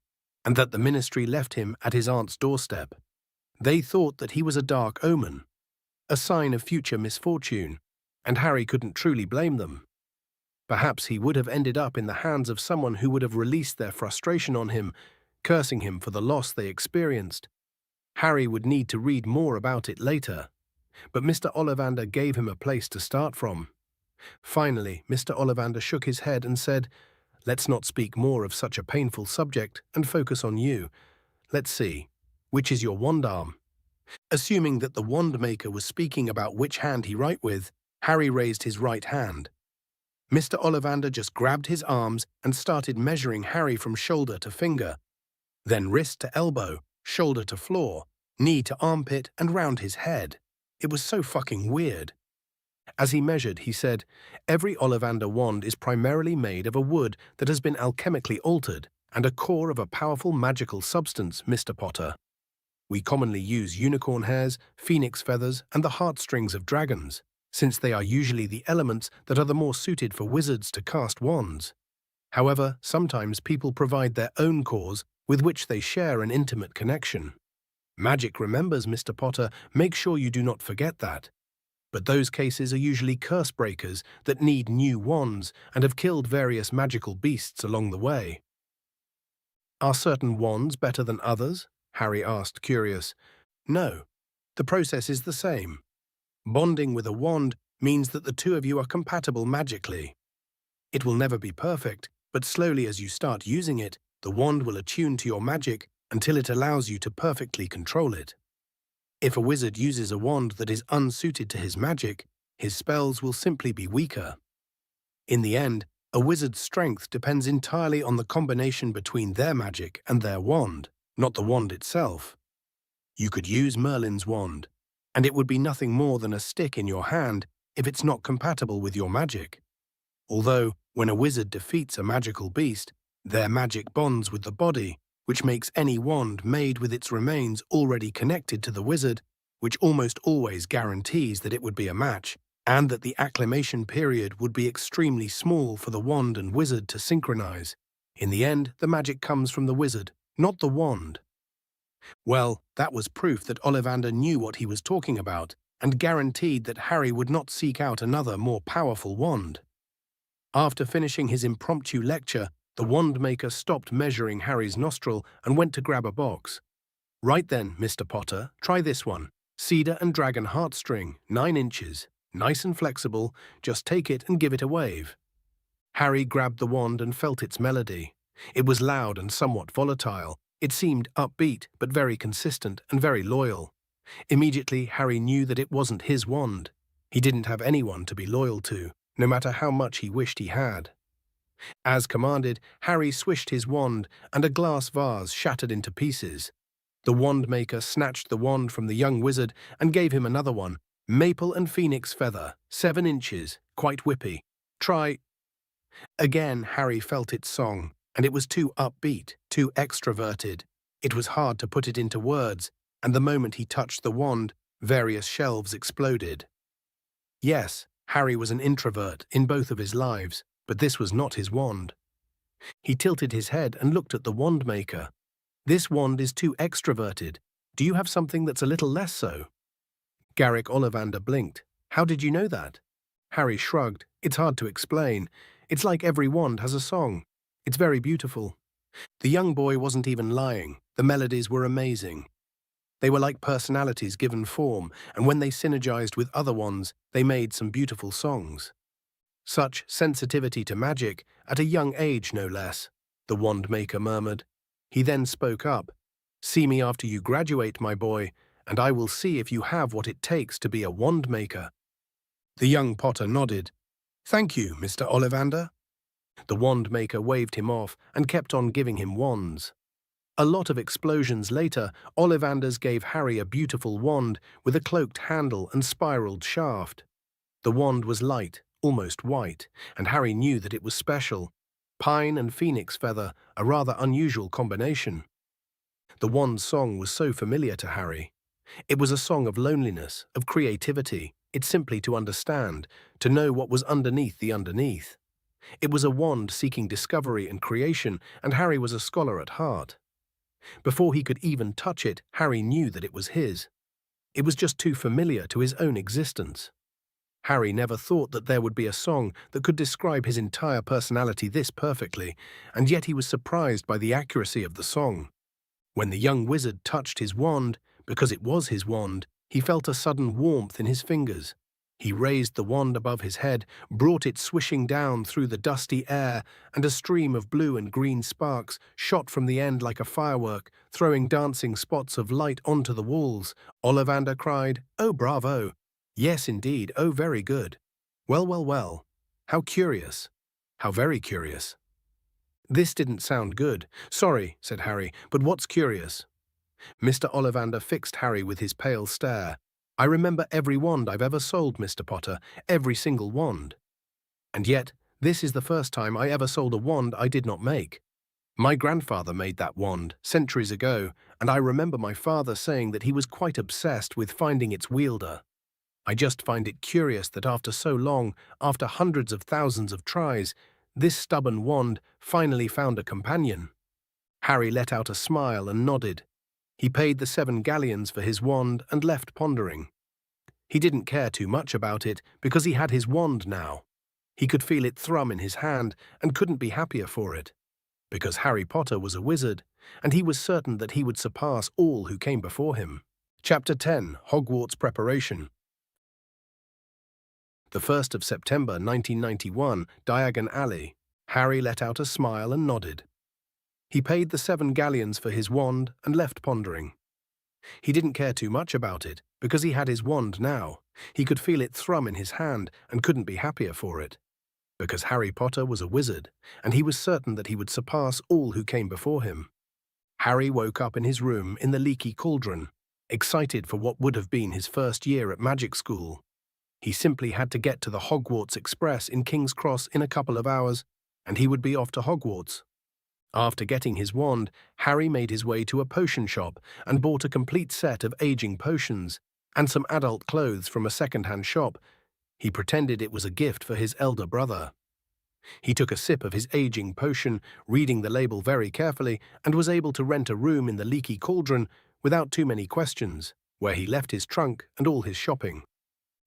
and that the ministry left him at his aunt's doorstep. They thought that he was a dark omen, a sign of future misfortune, and Harry couldn't truly blame them. Perhaps he would have ended up in the hands of someone who would have released their frustration on him, cursing him for the loss they experienced. Harry would need to read more about it later, but Mr. Ollivander gave him a place to start from. Finally, Mr. Ollivander shook his head and said, "Let's not speak more of such a painful subject and focus on you. Let's see, which is your wand arm?" Assuming that the wand maker was speaking about which hand he write with, Harry raised his right hand. Mr. Ollivander just grabbed his arms and started measuring Harry from shoulder to finger, then wrist to elbow, shoulder to floor, knee to armpit, and round his head. It was so fucking weird. As he measured, he said, "Every Ollivander wand is primarily made of a wood that has been alchemically altered and a core of a powerful magical substance, Mr. Potter. We commonly use unicorn hairs, phoenix feathers, and the heartstrings of dragons, since they are usually the elements that are the more suited for wizards to cast wands. However, sometimes people provide their own cores with which they share an intimate connection. Magic remembers, Mr. Potter, make sure you do not forget that. But those cases are usually curse breakers that need new wands and have killed various magical beasts along the way." "Are certain wands better than others?" Harry asked, curious. "No. The process is the same. Bonding with a wand means that the two of you are compatible magically. It will never be perfect, but slowly as you start using it, the wand will attune to your magic until it allows you to perfectly control it. If a wizard uses a wand that is unsuited to his magic, his spells will simply be weaker. In the end, a wizard's strength depends entirely on the combination between their magic and their wand, not the wand itself. You could use Merlin's wand, and it would be nothing more than a stick in your hand if it's not compatible with your magic. Although, when a wizard defeats a magical beast, their magic bonds with the body, which makes any wand made with its remains already connected to the wizard, which almost always guarantees that it would be a match, and that the acclimation period would be extremely small for the wand and wizard to synchronize. In the end, the magic comes from the wizard, not the wand. Well, that was proof that Ollivander knew what he was talking about, and guaranteed that Harry would not seek out another more powerful wand. After finishing his impromptu lecture, the wand maker stopped measuring Harry's nostril and went to grab a box. "Right then, Mr. Potter, try this one. Cedar and dragon heartstring, 9 inches. Nice and flexible, just take it and give it a wave." Harry grabbed the wand and felt its melody. It was loud and somewhat volatile. It seemed upbeat, but very consistent and very loyal. Immediately, Harry knew that it wasn't his wand. He didn't have anyone to be loyal to, no matter how much he wished he had. As commanded, Harry swished his wand, and a glass vase shattered into pieces. The wand maker snatched the wand from the young wizard and gave him another one. Maple and phoenix feather, 7 inches, quite whippy. Try. Again, Harry felt its song, and it was too upbeat, too extroverted. It was hard to put it into words, and the moment he touched the wand, various shelves exploded. Yes, Harry was an introvert in both of his lives, but this was not his wand. He tilted his head and looked at the wand maker. "This wand is too extroverted. Do you have something that's a little less so?" Garrick Ollivander blinked. "How did you know that?" Harry shrugged. "It's hard to explain. It's like every wand has a song. It's very beautiful." The young boy wasn't even lying. The melodies were amazing. They were like personalities given form, and when they synergized with other wands, they made some beautiful songs. "Such sensitivity to magic, at a young age no less," the wand maker murmured. He then spoke up. "See me after you graduate, my boy, and I will see if you have what it takes to be a wand maker." The young Potter nodded. "Thank you, Mr. Ollivander." The wand maker waved him off and kept on giving him wands. A lot of explosions later, Ollivanders gave Harry a beautiful wand with a cloaked handle and spiraled shaft. The wand was light, almost white, and Harry knew that it was special. Pine and phoenix feather, a rather unusual combination. The wand's song was so familiar to Harry. It was a song of loneliness, of creativity. It's simply to understand, to know what was underneath the underneath. It was a wand seeking discovery and creation, and Harry was a scholar at heart. Before he could even touch it, Harry knew that it was his. It was just too familiar to his own existence. Harry never thought that there would be a song that could describe his entire personality this perfectly, and yet he was surprised by the accuracy of the song. When the young wizard touched his wand, because it was his wand, he felt a sudden warmth in his fingers. He raised the wand above his head, brought it swishing down through the dusty air, and a stream of blue and green sparks shot from the end like a firework, throwing dancing spots of light onto the walls. Ollivander cried, "Oh, bravo! Yes, indeed, oh, very good. Well, well, well. How curious. How very curious." "This didn't sound good." "Sorry," said Harry, "but what's curious?" Mr. Ollivander fixed Harry with his pale stare. "I remember every wand I've ever sold, Mr. Potter, every single wand. And yet, this is the first time I ever sold a wand I did not make. My grandfather made that wand centuries ago, and I remember my father saying that he was quite obsessed with finding its wielder. I just find it curious that after so long, after hundreds of thousands of tries, this stubborn wand finally found a companion." Harry let out a smile and nodded. He paid the 7 galleons for his wand and left pondering. He didn't care too much about it because he had his wand now. He could feel it thrum in his hand and couldn't be happier for it. Because Harry Potter was a wizard, and he was certain that he would surpass all who came before him. Chapter 10, Hogwarts Preparation. The 1st of September 1991, Diagon Alley. Harry let out a smile and nodded. He paid the 7 galleons for his wand and left pondering. He didn't care too much about it, because he had his wand now. He could feel it thrum in his hand and couldn't be happier for it. Because Harry Potter was a wizard, and he was certain that he would surpass all who came before him. Harry woke up in his room in the leaky cauldron, excited for what would have been his first year at magic school. He simply had to get to the Hogwarts Express in King's Cross in a couple of hours, and he would be off to Hogwarts. After getting his wand, Harry made his way to a potion shop and bought a complete set of aging potions and some adult clothes from a second-hand shop. He pretended it was a gift for his elder brother. He took a sip of his aging potion, reading the label very carefully, and was able to rent a room in the leaky cauldron without too many questions, where he left his trunk and all his shopping.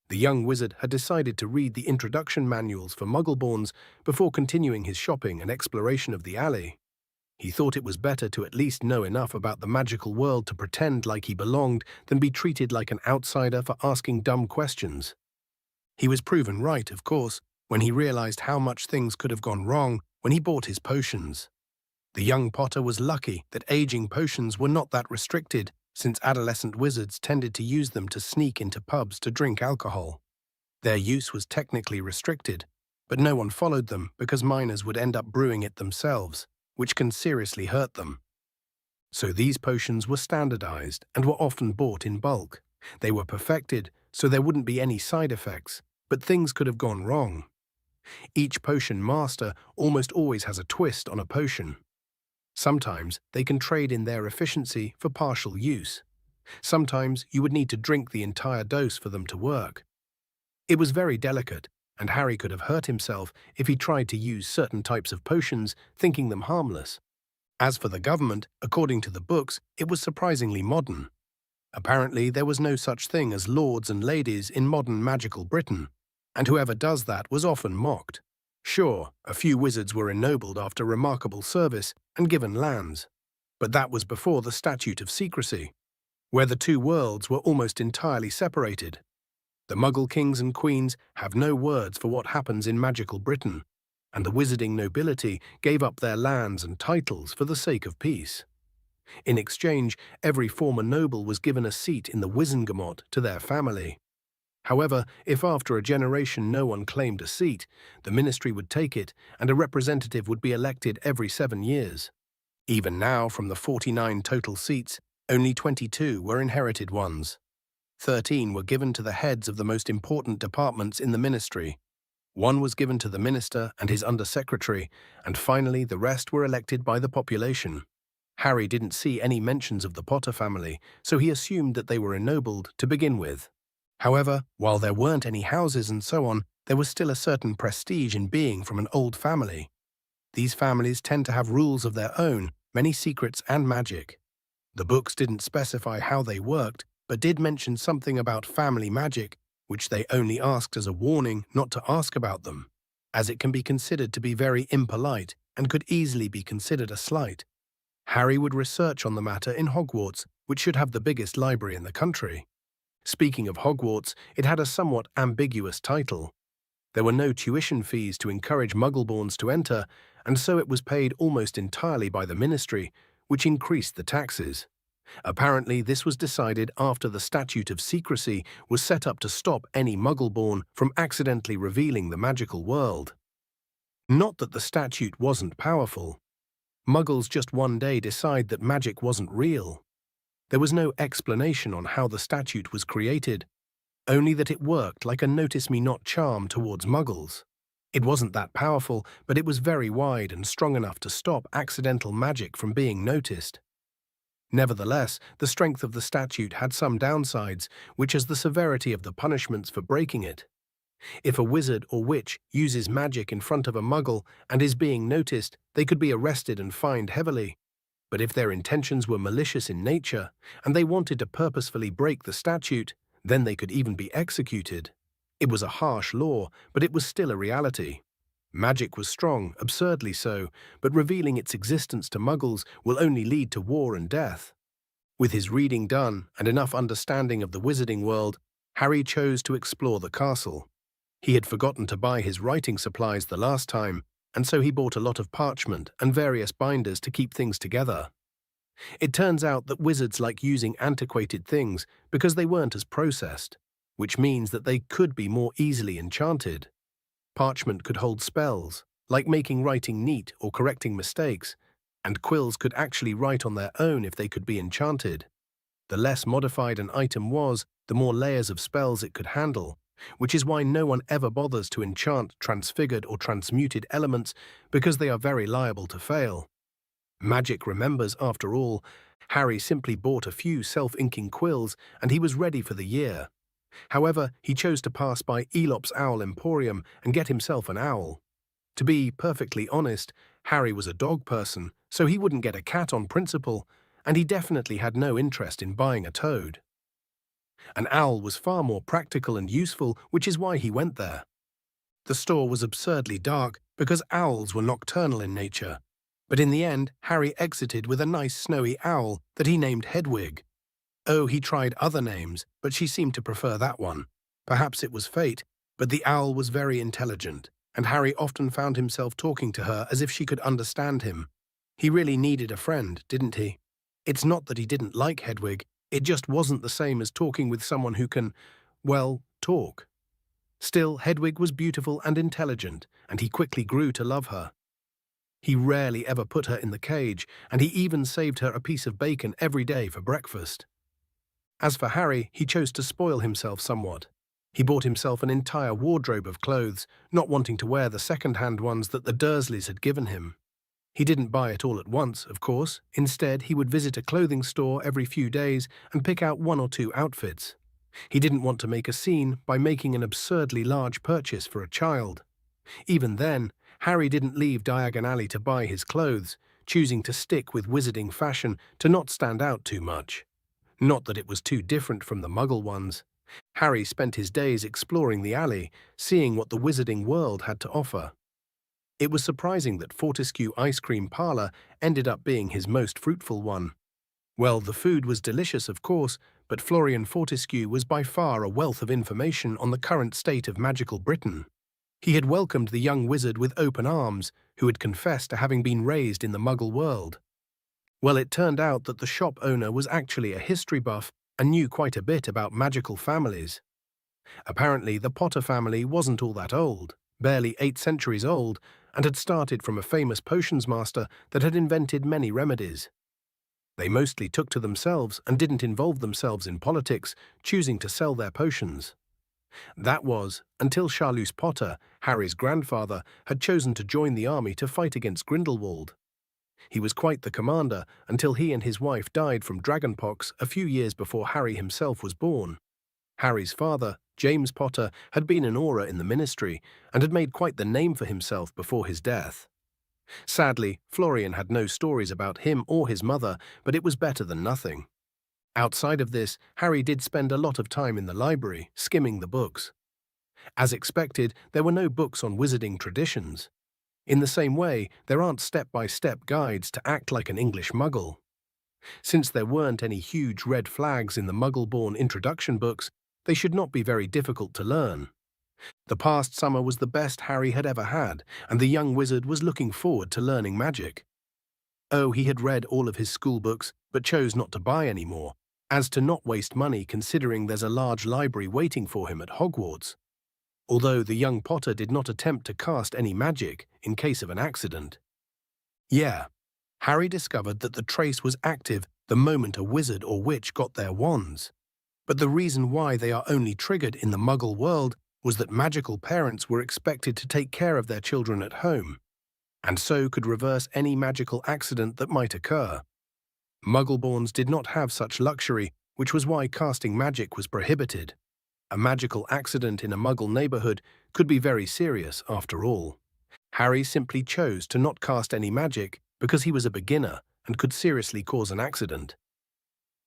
The young wizard had decided to read the introduction manuals for Muggleborns before continuing his shopping and exploration of the alley. He thought it was better to at least know enough about the magical world to pretend like he belonged than be treated like an outsider for asking dumb questions. He was proven right, of course, when he realized how much things could have gone wrong when he bought his potions. The young Potter was lucky that aging potions were not that restricted, since adolescent wizards tended to use them to sneak into pubs to drink alcohol. Their use was technically restricted, but no one followed them because minors would end up brewing it themselves, which can seriously hurt them. So these potions were standardized and were often bought in bulk. They were perfected, so there wouldn't be any side effects, but things could have gone wrong. Each potion master almost always has a twist on a potion. Sometimes they can trade in their efficiency for partial use. Sometimes you would need to drink the entire dose for them to work. It was very delicate, and Harry could have hurt himself if he tried to use certain types of potions, thinking them harmless. As for the government, according to the books, it was surprisingly modern. Apparently, there was no such thing as lords and ladies in modern magical Britain, and whoever does that was often mocked. Sure, a few wizards were ennobled after remarkable service and given lands, but that was before the Statute of Secrecy, where the two worlds were almost entirely separated. The Muggle kings and queens have no words for what happens in magical Britain, and the wizarding nobility gave up their lands and titles for the sake of peace. In exchange, every former noble was given a seat in the Wizengamot to their family. However, if after a generation no one claimed a seat, the ministry would take it, and a representative would be elected every 7 years. Even now, from the 49 total seats, only 22 were inherited ones. 13 were given to the heads of the most important departments in the ministry. 1 was given to the minister and his undersecretary, and finally the rest were elected by the population. Harry didn't see any mentions of the Potter family, so he assumed that they were ennobled to begin with. However, while there weren't any houses and so on, there was still a certain prestige in being from an old family. These families tend to have rules of their own, many secrets and magic. The books didn't specify how they worked, but did mention something about family magic, which they only asked as a warning not to ask about them, as it can be considered to be very impolite and could easily be considered a slight. Harry would research on the matter in Hogwarts, which should have the biggest library in the country. Speaking of Hogwarts, it had a somewhat ambiguous title. There were no tuition fees to encourage Muggleborns to enter, and so it was paid almost entirely by the ministry, which increased the taxes. Apparently, this was decided after the Statute of Secrecy was set up to stop any Muggleborn from accidentally revealing the magical world. Not that the statute wasn't powerful. Muggles just one day decide that magic wasn't real. There was no explanation on how the statute was created, only that it worked like a notice-me-not charm towards Muggles. It wasn't that powerful, but it was very wide and strong enough to stop accidental magic from being noticed. Nevertheless, the strength of the statute had some downsides, which is the severity of the punishments for breaking it. If a wizard or witch uses magic in front of a Muggle and is being noticed, they could be arrested and fined heavily. But if their intentions were malicious in nature, and they wanted to purposefully break the statute, then they could even be executed. It was a harsh law, but it was still a reality. Magic was strong, absurdly so, but revealing its existence to Muggles will only lead to war and death. With his reading done and enough understanding of the wizarding world, Harry chose to explore the castle. He had forgotten to buy his writing supplies the last time, and so he bought a lot of parchment and various binders to keep things together. It turns out that wizards like using antiquated things because they weren't as processed, which means that they could be more easily enchanted. Parchment could hold spells, like making writing neat or correcting mistakes, and quills could actually write on their own if they could be enchanted. The less modified an item was, the more layers of spells it could handle, which is why no one ever bothers to enchant transfigured or transmuted elements because they are very liable to fail. Magic remembers, after all. Harry simply bought a few self-inking quills and he was ready for the year. However, he chose to pass by Elop's Owl Emporium and get himself an owl. To be perfectly honest, Harry was a dog person, so he wouldn't get a cat on principle, and he definitely had no interest in buying a toad. An owl was far more practical and useful, which is why he went there. The store was absurdly dark because owls were nocturnal in nature, but in the end, Harry exited with a nice snowy owl that he named Hedwig. Oh, he tried other names, but she seemed to prefer that one. Perhaps it was fate, but the owl was very intelligent, and Harry often found himself talking to her as if she could understand him. He really needed a friend, didn't he? It's not that he didn't like Hedwig, it just wasn't the same as talking with someone who can, well, talk. Still, Hedwig was beautiful and intelligent, and he quickly grew to love her. He rarely ever put her in the cage, and he even saved her a piece of bacon every day for breakfast. As for Harry, he chose to spoil himself somewhat. He bought himself an entire wardrobe of clothes, not wanting to wear the second-hand ones that the Dursleys had given him. He didn't buy it all at once, of course. Instead, he would visit a clothing store every few days and pick out one or two outfits. He didn't want to make a scene by making an absurdly large purchase for a child. Even then, Harry didn't leave Diagon Alley to buy his clothes, choosing to stick with wizarding fashion to not stand out too much. Not that it was too different from the Muggle ones. Harry spent his days exploring the alley, seeing what the wizarding world had to offer. It was surprising that Fortescue Ice Cream Parlour ended up being his most fruitful one. Well, the food was delicious, of course, but Florian Fortescue was by far a wealth of information on the current state of magical Britain. He had welcomed the young wizard with open arms, who had confessed to having been raised in the Muggle world. Well, it turned out that the shop owner was actually a history buff and knew quite a bit about magical families. Apparently, the Potter family wasn't all that old, barely 8 centuries old, and had started from a famous potions master that had invented many remedies. They mostly took to themselves and didn't involve themselves in politics, choosing to sell their potions. That was until Charlus Potter, Harry's grandfather, had chosen to join the army to fight against Grindelwald. He was quite the commander until he and his wife died from dragonpox a few years before Harry himself was born. Harry's father, James Potter, had been an auror in the ministry and had made quite the name for himself before his death. Sadly, Florian had no stories about him or his mother, but it was better than nothing. Outside of this, Harry did spend a lot of time in the library, skimming the books. As expected, there were no books on wizarding traditions. In the same way, there aren't step-by-step guides to act like an English Muggle. Since there weren't any huge red flags in the Muggle-born introduction books, they should not be very difficult to learn. The past summer was the best Harry had ever had, and the young wizard was looking forward to learning magic. Oh, he had read all of his school books, but chose not to buy any more, as to not waste money considering there's a large library waiting for him at Hogwarts. Although the young Potter did not attempt to cast any magic in case of an accident. Yeah, Harry discovered that the trace was active the moment a wizard or witch got their wands. But the reason why they are only triggered in the Muggle world was that magical parents were expected to take care of their children at home, and so could reverse any magical accident that might occur. Muggleborns did not have such luxury, which was why casting magic was prohibited. A magical accident in a Muggle neighborhood could be very serious, after all. Harry simply chose to not cast any magic because he was a beginner and could seriously cause an accident.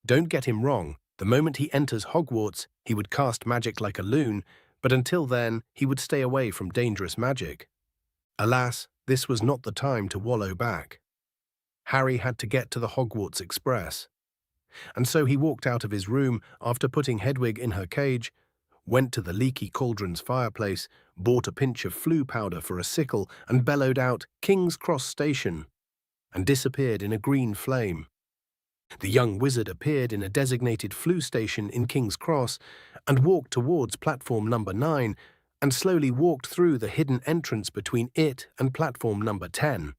Don't get him wrong, the moment he enters Hogwarts, he would cast magic like a loon, but until then, he would stay away from dangerous magic. Alas, this was not the time to wallow back. Harry had to get to the Hogwarts Express. And so he walked out of his room after putting Hedwig in her cage, went to the leaky cauldron's fireplace, bought a pinch of flue powder for a sickle and bellowed out, "King's Cross Station," and disappeared in a green flame. The young wizard appeared in a designated flue station in King's Cross and walked towards platform number 9 and slowly walked through the hidden entrance between it and platform number 10.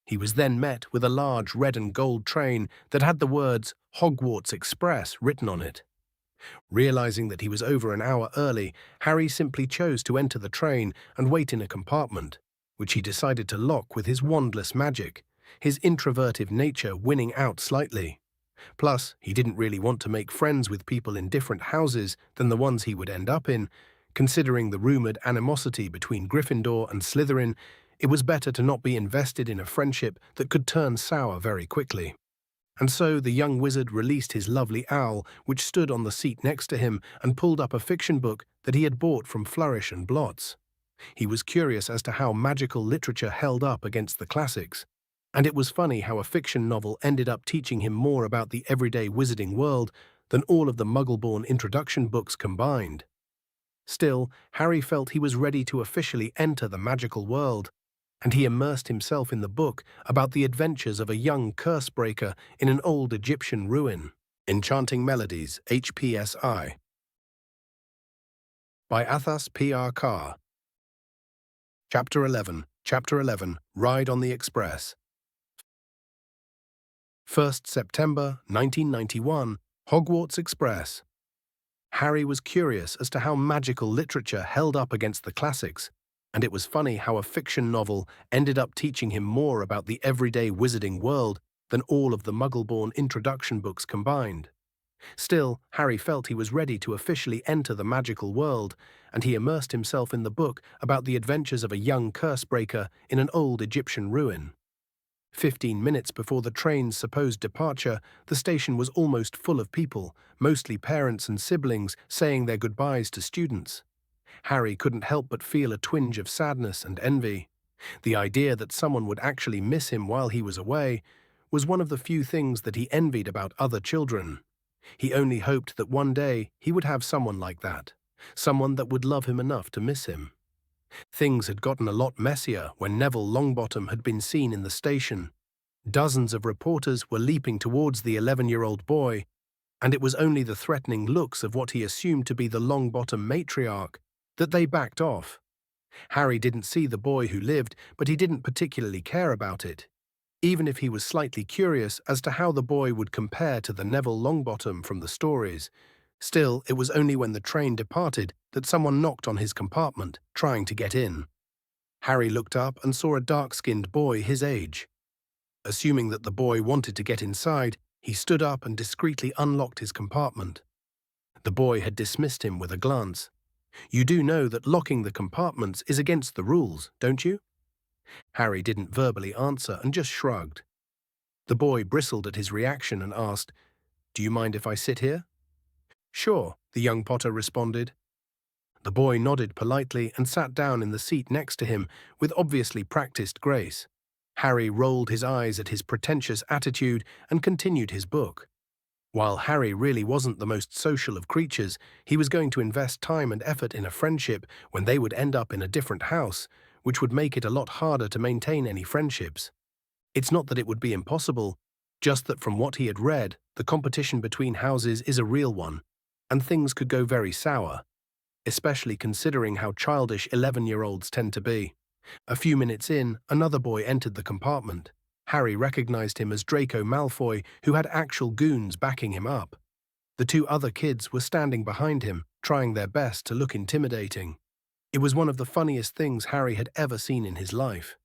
He was then met with a large red and gold train that had the words Hogwarts Express written on it. Realizing that he was over an hour early, Harry simply chose to enter the train and wait in a compartment, which he decided to lock with his wandless magic, his introverted nature winning out slightly. Plus, he didn't really want to make friends with people in different houses than the ones he would end up in. Considering the rumored animosity between Gryffindor and Slytherin, it was better to not be invested in a friendship that could turn sour very quickly. And so the young wizard released his lovely owl, which stood on the seat next to him, and pulled up a fiction book that he had bought from Flourish and Blots. He was curious as to how magical literature held up against the classics. And it was funny how a fiction novel ended up teaching him more about the everyday wizarding world than all of the Muggle-born introduction books combined. Still, Harry felt he was ready to officially enter the magical world, and he immersed himself in the book about the adventures of a young curse-breaker in an old Egyptian ruin. Enchanting Melodies, HPSI. By Athas P.R. Carr. Chapter 11, Ride on the Express. 1st September 1991, Hogwarts Express. Harry was curious as to how magical literature held up against the classics, and it was funny how a fiction novel ended up teaching him more about the everyday wizarding world than all of the Muggle-born introduction books combined. Still, Harry felt he was ready to officially enter the magical world, and he immersed himself in the book about the adventures of a young curse-breaker in an old Egyptian ruin. 15 minutes before the train's supposed departure, the station was almost full of people, mostly parents and siblings, saying their goodbyes to students. Harry couldn't help but feel a twinge of sadness and envy. The idea that someone would actually miss him while he was away was one of the few things that he envied about other children. He only hoped that one day he would have someone like that, someone that would love him enough to miss him. Things had gotten a lot messier when Neville Longbottom had been seen in the station. Dozens of reporters were leaping towards the 11-year-old boy, and it was only the threatening looks of what he assumed to be the Longbottom matriarch that they backed off. Harry didn't see the boy who lived, but he didn't particularly care about it, even if he was slightly curious as to how the boy would compare to the Neville Longbottom from the stories. Still, it was only when the train departed that someone knocked on his compartment, trying to get in. Harry looked up and saw a dark-skinned boy his age. Assuming that the boy wanted to get inside, he stood up and discreetly unlocked his compartment. The boy had dismissed him with a glance. "You do know that locking the compartments is against the rules, don't you?" Harry didn't verbally answer and just shrugged. The boy bristled at his reaction and asked, "Do you mind if I sit here?" "Sure," the young Potter responded. The boy nodded politely and sat down in the seat next to him with obviously practiced grace. Harry rolled his eyes at his pretentious attitude and continued his book. While Harry really wasn't the most social of creatures, he was going to invest time and effort in a friendship when they would end up in a different house, which would make it a lot harder to maintain any friendships. It's not that it would be impossible, just that from what he had read, the competition between houses is a real one, and things could go very sour, especially considering how childish 11-year-olds tend to be. A few minutes in, another boy entered the compartment. Harry recognized him as Draco Malfoy, who had actual goons backing him up. The two other kids were standing behind him, trying their best to look intimidating. It was one of the funniest things Harry had ever seen in his life.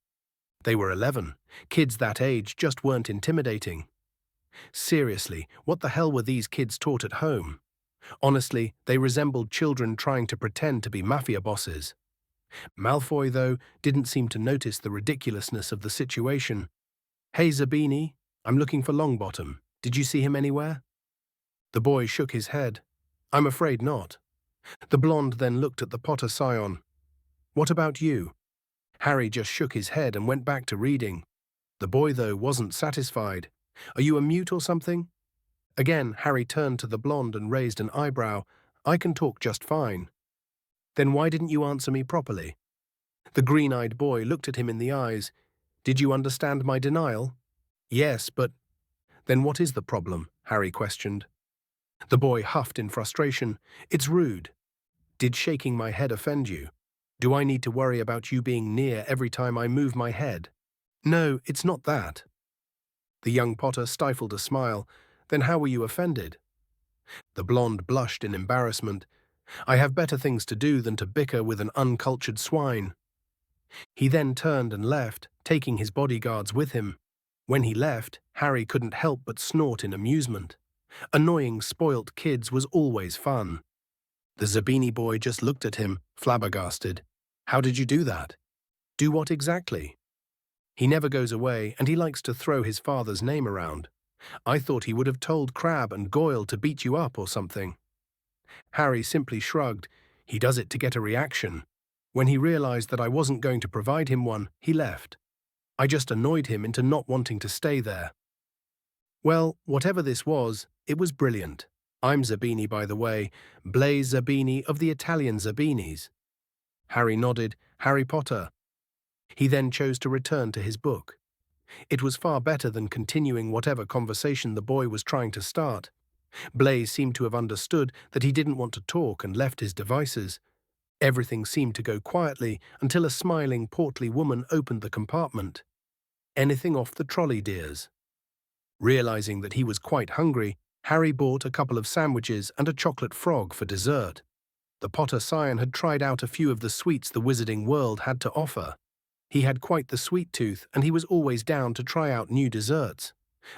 They were 11. Kids that age just weren't intimidating. Seriously, what the hell were these kids taught at home? Honestly, they resembled children trying to pretend to be mafia bosses. Malfoy, though, didn't seem to notice the ridiculousness of the situation. "Hey, Zabini, I'm looking for Longbottom. Did you see him anywhere?" The boy shook his head. "I'm afraid not." The blonde then looked at the Potter scion. "What about you?" Harry just shook his head and went back to reading. The boy, though, wasn't satisfied. "Are you a mute or something?" Again, Harry turned to the blonde and raised an eyebrow. I can talk just fine. Then why didn't you answer me properly? The green-eyed boy looked at him in the eyes. Did you understand my denial? Yes, but… Then what is the problem? Harry questioned. The boy huffed in frustration. It's rude. Did shaking my head offend you? Do I need to worry about you being near every time I move my head? No, it's not that. The young Potter stifled a smile. Then how were you offended? The blonde blushed in embarrassment. I have better things to do than to bicker with an uncultured swine. He then turned and left, taking his bodyguards with him. When he left, Harry couldn't help but snort in amusement. Annoying, spoilt kids was always fun. The Zabini boy just looked at him, flabbergasted. How did you do that? Do what exactly? He never goes away, and he likes to throw his father's name around. I thought he would have told Crabbe and Goyle to beat you up or something. Harry simply shrugged. He does it to get a reaction. When he realized that I wasn't going to provide him one, he left. I just annoyed him into not wanting to stay there. Well, whatever this was, it was brilliant. I'm Zabini, by the way, Blaise Zabini of the Italian Zabinis. Harry nodded. Harry Potter. He then chose to return to his book. It was far better than continuing whatever conversation the boy was trying to start. Blaise seemed to have understood that he didn't want to talk and left his devices. Everything seemed to go quietly until a smiling, portly woman opened the compartment. Anything off the trolley, dears? Realizing that he was quite hungry, Harry bought a couple of sandwiches and a chocolate frog for dessert. The Potter scion had tried out a few of the sweets the wizarding world had to offer. He had quite the sweet tooth, and he was always down to try out new desserts.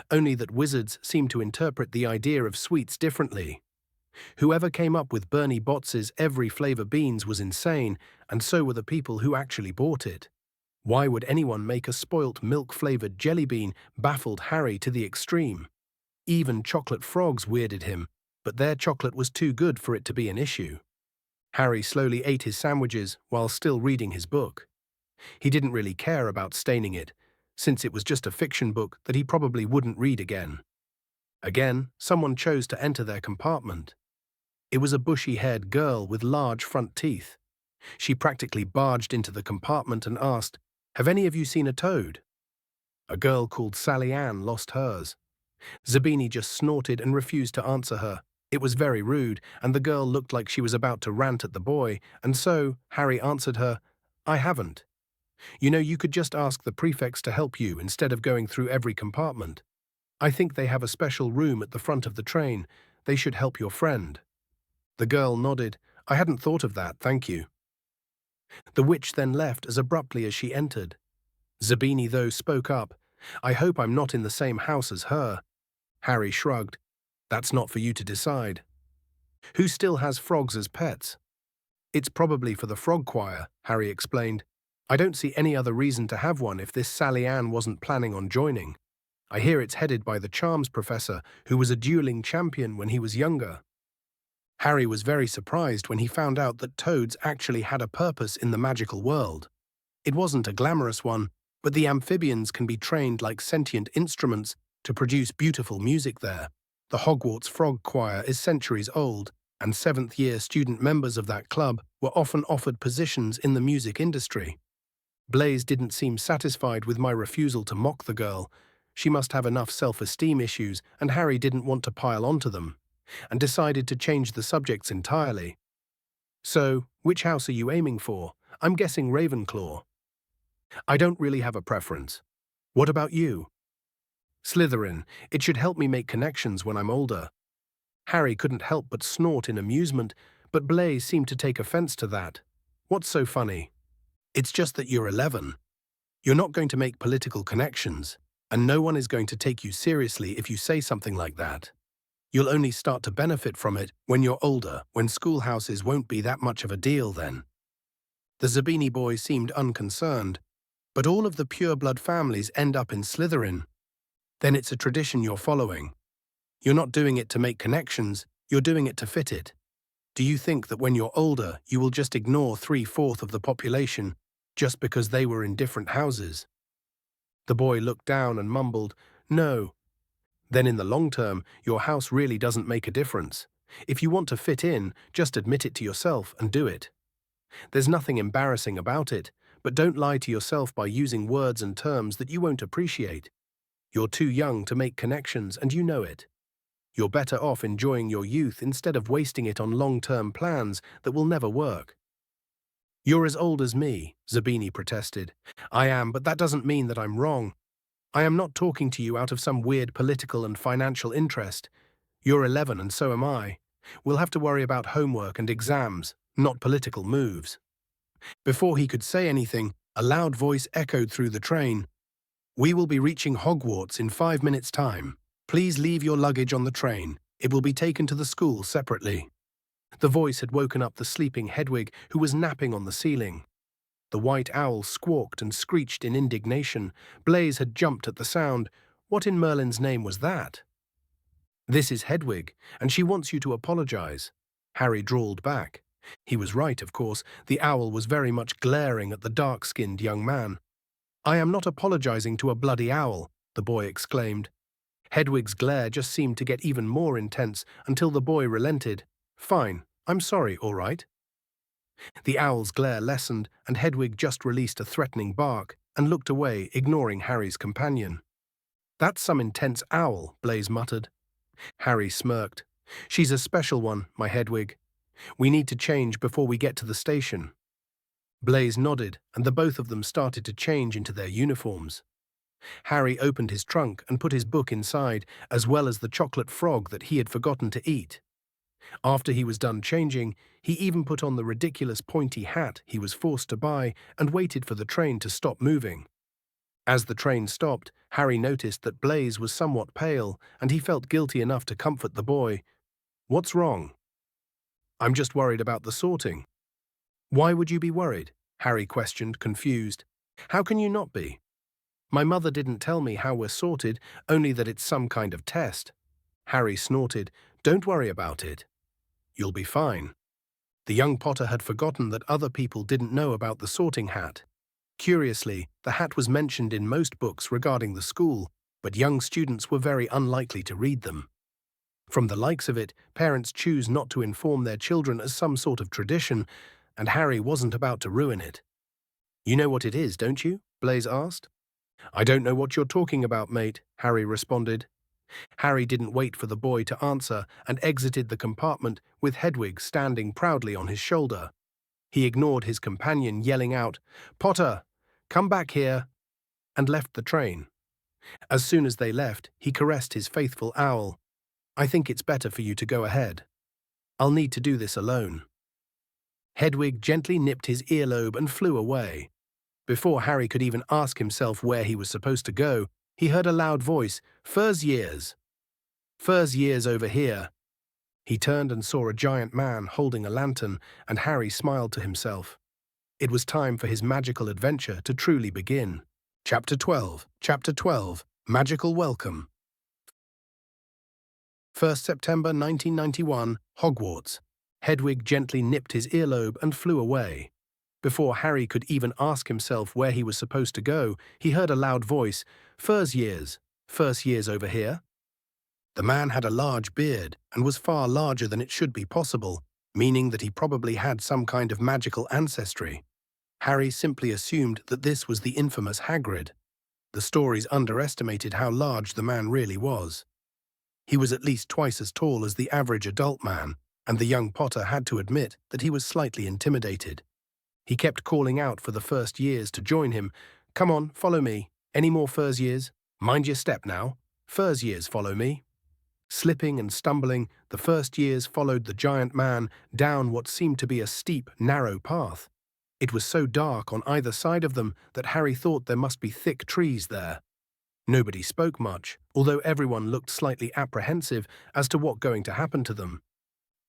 Only that wizards seem to interpret the idea of sweets differently. Whoever came up with Bernie Bott's every flavor beans was insane, and so were the people who actually bought it. Why would anyone make a spoilt milk-flavored jelly bean? Baffled Harry to the extreme. Even chocolate frogs weirded him, but their chocolate was too good for it to be an issue. Harry slowly ate his sandwiches while still reading his book. He didn't really care about staining it, since it was just a fiction book that he probably wouldn't read again. Again, someone chose to enter their compartment. It was a bushy-haired girl with large front teeth. She practically barged into the compartment and asked, "Have any of you seen a toad?" A girl called Sally Ann lost hers. Zabini just snorted and refused to answer her. It was very rude, and the girl looked like she was about to rant at the boy, and so Harry answered her, "I haven't. You know, you could just ask the prefects to help you instead of going through every compartment. I think they have a special room at the front of the train. They should help your friend." The girl nodded. "I hadn't thought of that, thank you." The witch then left as abruptly as she entered. Zabini, though, spoke up. "I hope I'm not in the same house as her." Harry shrugged. "That's not for you to decide." "Who still has frogs as pets?" "It's probably for the frog choir," Harry explained. "I don't see any other reason to have one if this Sally Ann wasn't planning on joining. I hear it's headed by the charms professor, who was a dueling champion when he was younger." Harry was very surprised when he found out that toads actually had a purpose in the magical world. It wasn't a glamorous one, but the amphibians can be trained like sentient instruments to produce beautiful music there. The Hogwarts Frog Choir is centuries old, and seventh-year student members of that club were often offered positions in the music industry. Blaise didn't seem satisfied with my refusal to mock the girl. She must have enough self-esteem issues, and Harry didn't want to pile onto them, and decided to change the subjects entirely. "So, which house are you aiming for? I'm guessing Ravenclaw." "I don't really have a preference. What about you?" "Slytherin. It should help me make connections when I'm older." Harry couldn't help but snort in amusement, but Blaise seemed to take offense to that. "What's so funny?" "It's just that you're 11. You're not going to make political connections, and no one is going to take you seriously if you say something like that. You'll only start to benefit from it when you're older, when schoolhouses won't be that much of a deal then." The Zabini boy seemed unconcerned. "But all of the pure-blood families end up in Slytherin. Then it's a tradition you're following. You're not doing it to make connections, you're doing it to fit it. Do you think that when you're older, you will just ignore 3/4 of the population just because they were in different houses?" The boy looked down and mumbled, "No. Then in the long term, your house really doesn't make a difference. If you want to fit in, just admit it to yourself and do it. There's nothing embarrassing about it, but don't lie to yourself by using words and terms that you won't appreciate. You're too young to make connections and you know it. You're better off enjoying your youth instead of wasting it on long-term plans that will never work. You're as old as me, Zabini protested. I am, but that doesn't mean that I'm wrong. I am not talking to you out of some weird political and financial interest. You're 11 and so am I. We'll have to worry about homework and exams, not political moves. Before he could say anything, a loud voice echoed through the train. We will be reaching Hogwarts in 5 minutes' time. Please leave your luggage on the train. It will be taken to the school separately. The voice had woken up the sleeping Hedwig, who was napping on the ceiling. The white owl squawked and screeched in indignation. Blaise had jumped at the sound. What in Merlin's name was that? This is Hedwig, and she wants you to apologize. Harry drawled back. He was right, of course. The owl was very much glaring at the dark-skinned young man. I am not apologizing to a bloody owl, the boy exclaimed. Hedwig's glare just seemed to get even more intense until the boy relented. Fine, I'm sorry, all right. The owl's glare lessened, and Hedwig just released a threatening bark and looked away, ignoring Harry's companion. That's some intense owl, Blaise muttered. Harry smirked. She's a special one, my Hedwig. We need to change before we get to the station. Blaise nodded, and the both of them started to change into their uniforms. Harry opened his trunk and put his book inside, as well as the chocolate frog that he had forgotten to eat. After he was done changing, he even put on the ridiculous pointy hat he was forced to buy and waited for the train to stop moving. As the train stopped, Harry noticed that Blaise was somewhat pale, and he felt guilty enough to comfort the boy. What's wrong? I'm just worried about the sorting. Why would you be worried? Harry questioned, confused. How can you not be? My mother didn't tell me how we're sorted, only that it's some kind of test. Harry snorted. Don't worry about it. You'll be fine. The young Potter had forgotten that other people didn't know about the sorting hat. Curiously, the hat was mentioned in most books regarding the school, but young students were very unlikely to read them. From the likes of it, parents choose not to inform their children as some sort of tradition, and Harry wasn't about to ruin it. You know what it is, don't you? Blaise asked. I don't know what you're talking about, mate, Harry responded. Harry didn't wait for the boy to answer and exited the compartment with Hedwig standing proudly on his shoulder. He ignored his companion yelling out, Potter, come back here, and left the train. As soon as they left, he caressed his faithful owl. I think it's better for you to go ahead. I'll need to do this alone. Hedwig gently nipped his earlobe and flew away. Before Harry could even ask himself where he was supposed to go, he heard a loud voice, Fur's years. Fur's years over here. He turned and saw a giant man holding a lantern, and Harry smiled to himself. It was time for his magical adventure to truly begin. Chapter 12, Magical Welcome. 1st September 1991, Hogwarts. Hedwig gently nipped his earlobe and flew away. Before Harry could even ask himself where he was supposed to go, he heard a loud voice, Fur's years over here. The man had a large beard and was far larger than it should be possible, meaning that he probably had some kind of magical ancestry. Harry simply assumed that this was the infamous Hagrid. The stories underestimated how large the man really was. He was at least twice as tall as the average adult man, and the young Potter had to admit that he was slightly intimidated. He kept calling out for the first years to join him. Come on, follow me. Any more Fur's years? Mind your step now. Fur's years, follow me. Slipping and stumbling, the first years followed the giant man down what seemed to be a steep, narrow path. It was so dark on either side of them that Harry thought there must be thick trees there. Nobody spoke much, although everyone looked slightly apprehensive as to what going to happen to them.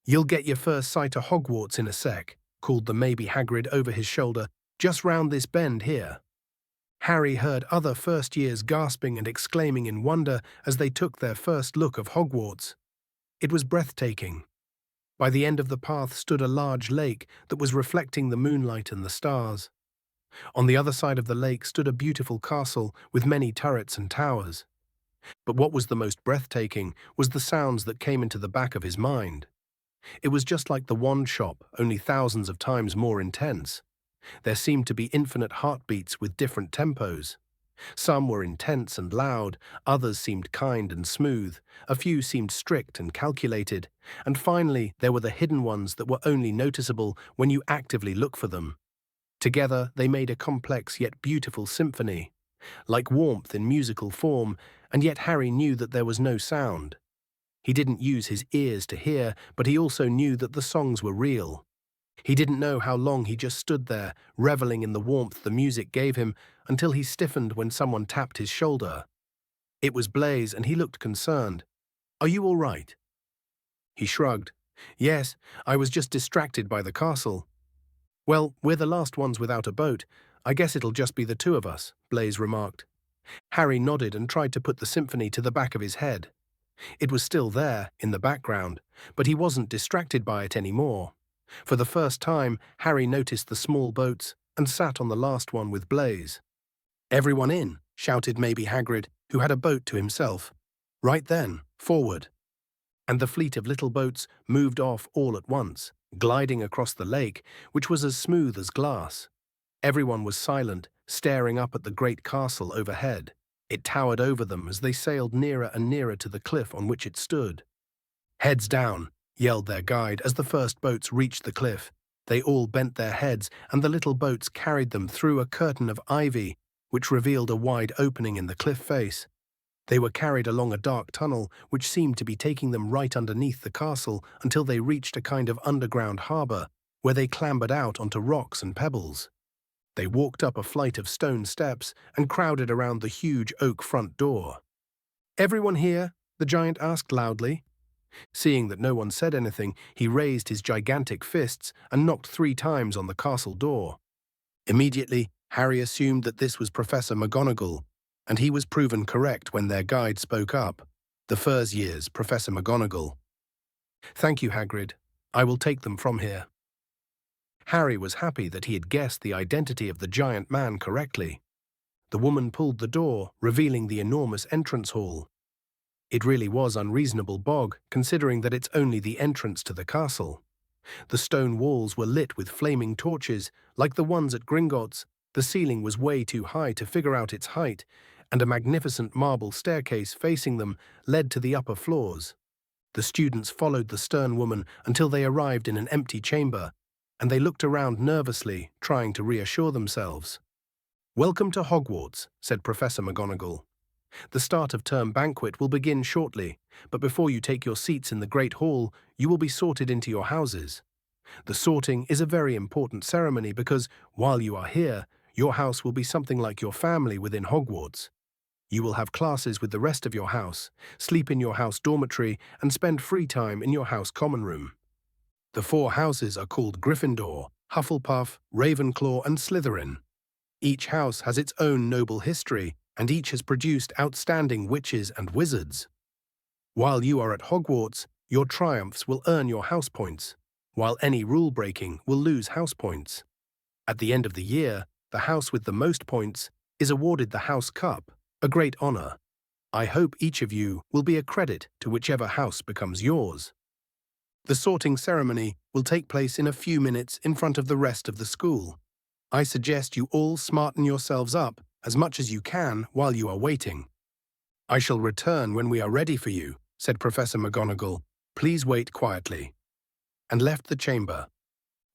You'll get your first sight of Hogwarts in a sec, called the maybe Hagrid over his shoulder, just round this bend here. Harry heard other first years gasping and exclaiming in wonder as they took their first look of Hogwarts. It was breathtaking. By the end of the path stood a large lake that was reflecting the moonlight and the stars. On the other side of the lake stood a beautiful castle with many turrets and towers. But what was the most breathtaking was the sounds that came into the back of his mind. It was just like the wand shop, only thousands of times more intense. There seemed to be infinite heartbeats with different tempos. Some were intense and loud, others seemed kind and smooth, a few seemed strict and calculated, and finally there were the hidden ones that were only noticeable when you actively look for them. Together they made a complex yet beautiful symphony, like warmth in musical form, and yet Harry knew that there was no sound. He didn't use his ears to hear, but he also knew that the songs were real. He didn't know how long he just stood there, reveling in the warmth the music gave him, until he stiffened when someone tapped his shoulder. It was Blaze, and he looked concerned. "Are you all right?" He shrugged. "Yes, I was just distracted by the castle." "Well, we're the last ones without a boat. I guess it'll just be the two of us," Blaze remarked. Harry nodded and tried to put the symphony to the back of his head. It was still there, in the background, but he wasn't distracted by it anymore. For the first time, Harry noticed the small boats and sat on the last one with Blaze. "Everyone in," shouted maybe Hagrid, who had a boat to himself. Right then, forward. And the fleet of little boats moved off all at once, gliding across the lake, which was as smooth as glass. Everyone was silent, staring up at the great castle overhead. It towered over them as they sailed nearer and nearer to the cliff on which it stood. "Heads down," yelled their guide as the first boats reached the cliff. They all bent their heads, and the little boats carried them through a curtain of ivy, which revealed a wide opening in the cliff face. They were carried along a dark tunnel, which seemed to be taking them right underneath the castle until they reached a kind of underground harbour, where they clambered out onto rocks and pebbles. They walked up a flight of stone steps and crowded around the huge oak front door. "Everyone here?" the giant asked loudly. Seeing that no one said anything, he raised his gigantic fists and knocked 3 times on the castle door. Immediately, Harry assumed that this was Professor McGonagall, and he was proven correct when their guide spoke up. The Furs Year's Professor McGonagall. "Thank you, Hagrid. I will take them from here." Harry was happy that he had guessed the identity of the giant man correctly. The woman pulled the door, revealing the enormous entrance hall. It really was unreasonable bog, considering that it's only the entrance to the castle. The stone walls were lit with flaming torches, like the ones at Gringotts. The ceiling was way too high to figure out its height, and a magnificent marble staircase facing them led to the upper floors. The students followed the stern woman until they arrived in an empty chamber, and they looked around nervously, trying to reassure themselves. "Welcome to Hogwarts," said Professor McGonagall. "The start of term banquet will begin shortly, but before you take your seats in the Great Hall, you will be sorted into your houses. The sorting is a very important ceremony because, while you are here, your house will be something like your family within Hogwarts. You will have classes with the rest of your house, sleep in your house dormitory, and spend free time in your house common room. The 4 houses are called Gryffindor, Hufflepuff, Ravenclaw, and Slytherin. Each house has its own noble history, and each has produced outstanding witches and wizards. While you are at Hogwarts, your triumphs will earn your house points, while any rule-breaking will lose house points. At the end of the year, the house with the most points is awarded the House Cup, a great honor. I hope each of you will be a credit to whichever house becomes yours. The sorting ceremony will take place in a few minutes in front of the rest of the school. I suggest you all smarten yourselves up as much as you can while you are waiting. I shall return when we are ready for you," said Professor McGonagall. "Please wait quietly," and left the chamber.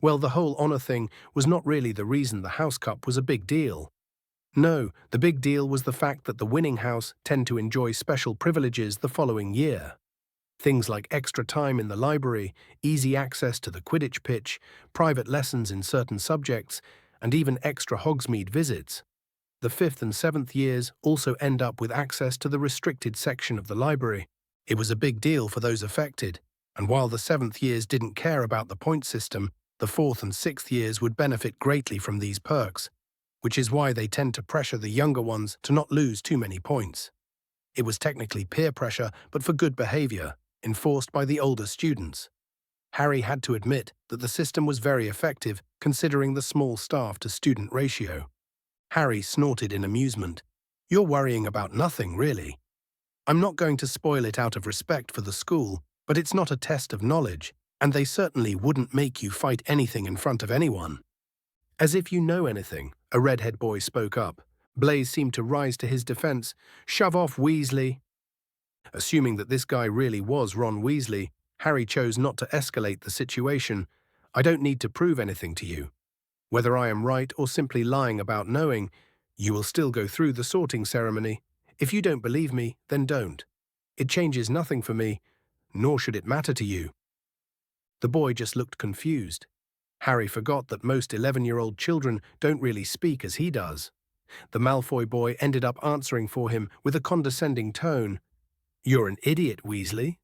Well, the whole honor thing was not really the reason the House Cup was a big deal. No, the big deal was the fact that the winning house tend to enjoy special privileges the following year. Things like extra time in the library, easy access to the Quidditch pitch, private lessons in certain subjects, and even extra Hogsmeade visits. The 5th and 7th years also end up with access to the restricted section of the library. It was a big deal for those affected, and while the 7th years didn't care about the point system, the 4th and 6th years would benefit greatly from these perks, which is why they tend to pressure the younger ones to not lose too many points. It was technically peer pressure, but for good behavior, enforced by the older students. Harry had to admit that the system was very effective considering the small staff-to-student ratio. Harry snorted in amusement. "You're worrying about nothing, really." I'm not going to spoil it out of respect for the school, but it's not a test of knowledge, and they certainly wouldn't make you fight anything in front of anyone. As if you know anything, a redhead boy spoke up. Blaze seemed to rise to his defense. Shove off, Weasley. Assuming that this guy really was Ron Weasley, Harry chose not to escalate the situation. I don't need to prove anything to you. Whether I am right or simply lying about knowing, you will still go through the sorting ceremony. If you don't believe me, then don't. It changes nothing for me, nor should it matter to you. The boy just looked confused. Harry forgot that most 11-year-old children don't really speak as he does. The Malfoy boy ended up answering for him with a condescending tone. "You're an idiot, Weasley."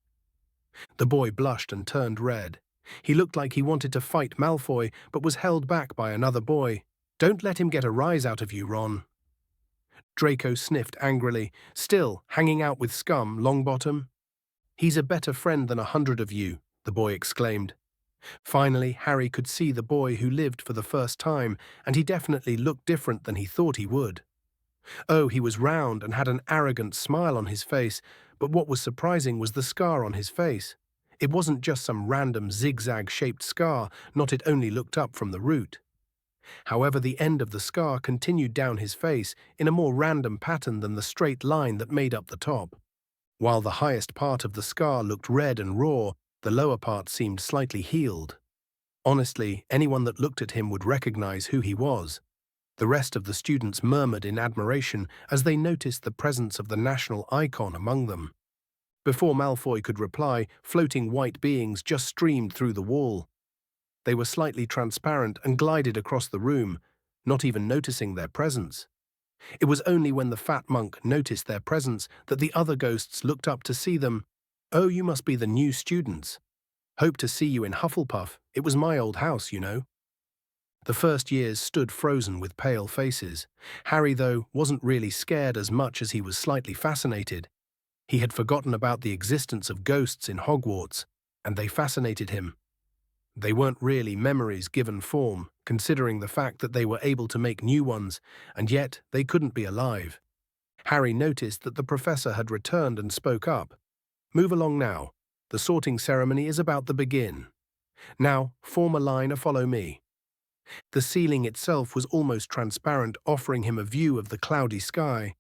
The boy blushed and turned red. He looked like he wanted to fight Malfoy, but was held back by another boy. "Don't let him get a rise out of you, Ron." Draco sniffed angrily. "Still, hanging out with scum, Longbottom?" "He's a better friend than 100 of you," the boy exclaimed. Finally, Harry could see the boy who lived for the first time, and he definitely looked different than he thought he would. Oh, he was round and had an arrogant smile on his face, but what was surprising was the scar on his face. It wasn't just some random zigzag-shaped scar, not it only looked up from the root. However, the end of the scar continued down his face in a more random pattern than the straight line that made up the top. While the highest part of the scar looked red and raw, the lower part seemed slightly healed. Honestly, anyone that looked at him would recognize who he was. The rest of the students murmured in admiration as they noticed the presence of the national icon among them. Before Malfoy could reply, floating white beings just streamed through the wall. They were slightly transparent and glided across the room, not even noticing their presence. It was only when the fat monk noticed their presence that the other ghosts looked up to see them. "Oh, you must be the new students. Hope to see you in Hufflepuff. It was my old house, you know." The first years stood frozen with pale faces. Harry, though, wasn't really scared as much as he was slightly fascinated. He had forgotten about the existence of ghosts in Hogwarts, and they fascinated him. They weren't really memories given form, considering the fact that they were able to make new ones, and yet they couldn't be alive. Harry noticed that the professor had returned and spoke up. "Move along now. The sorting ceremony is about to begin. Now, form a line or follow me." The ceiling itself was almost transparent, offering him a view of the cloudy sky.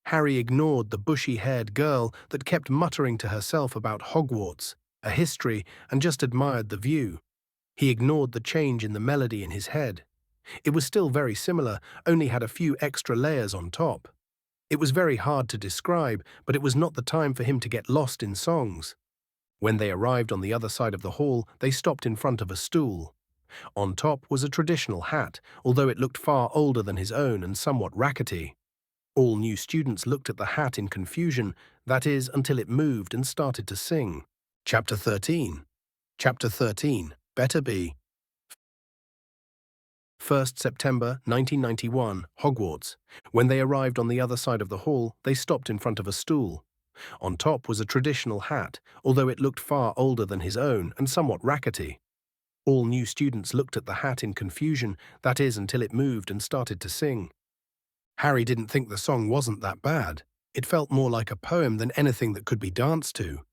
Harry ignored the bushy-haired girl that kept muttering to herself about Hogwarts, a history, and just admired the view. He ignored the change in the melody in his head. It was still very similar, only had a few extra layers on top. It was very hard to describe, but it was not the time for him to get lost in songs. When they arrived on the other side of the hall, they stopped in front of a stool. On top was a traditional hat, although it looked far older than his own and somewhat rackety. All new students looked at the hat in confusion, that is, until it moved and started to sing. Chapter 13. Chapter 13. Better Be. 1st September 1991, Hogwarts. When they arrived on the other side of the hall, they stopped in front of a stool. On top was a traditional hat, although it looked far older than his own and somewhat rackety. All new students looked at the hat in confusion, that is, until it moved and started to sing. Harry didn't think the song wasn't that bad. It felt more like a poem than anything that could be danced to.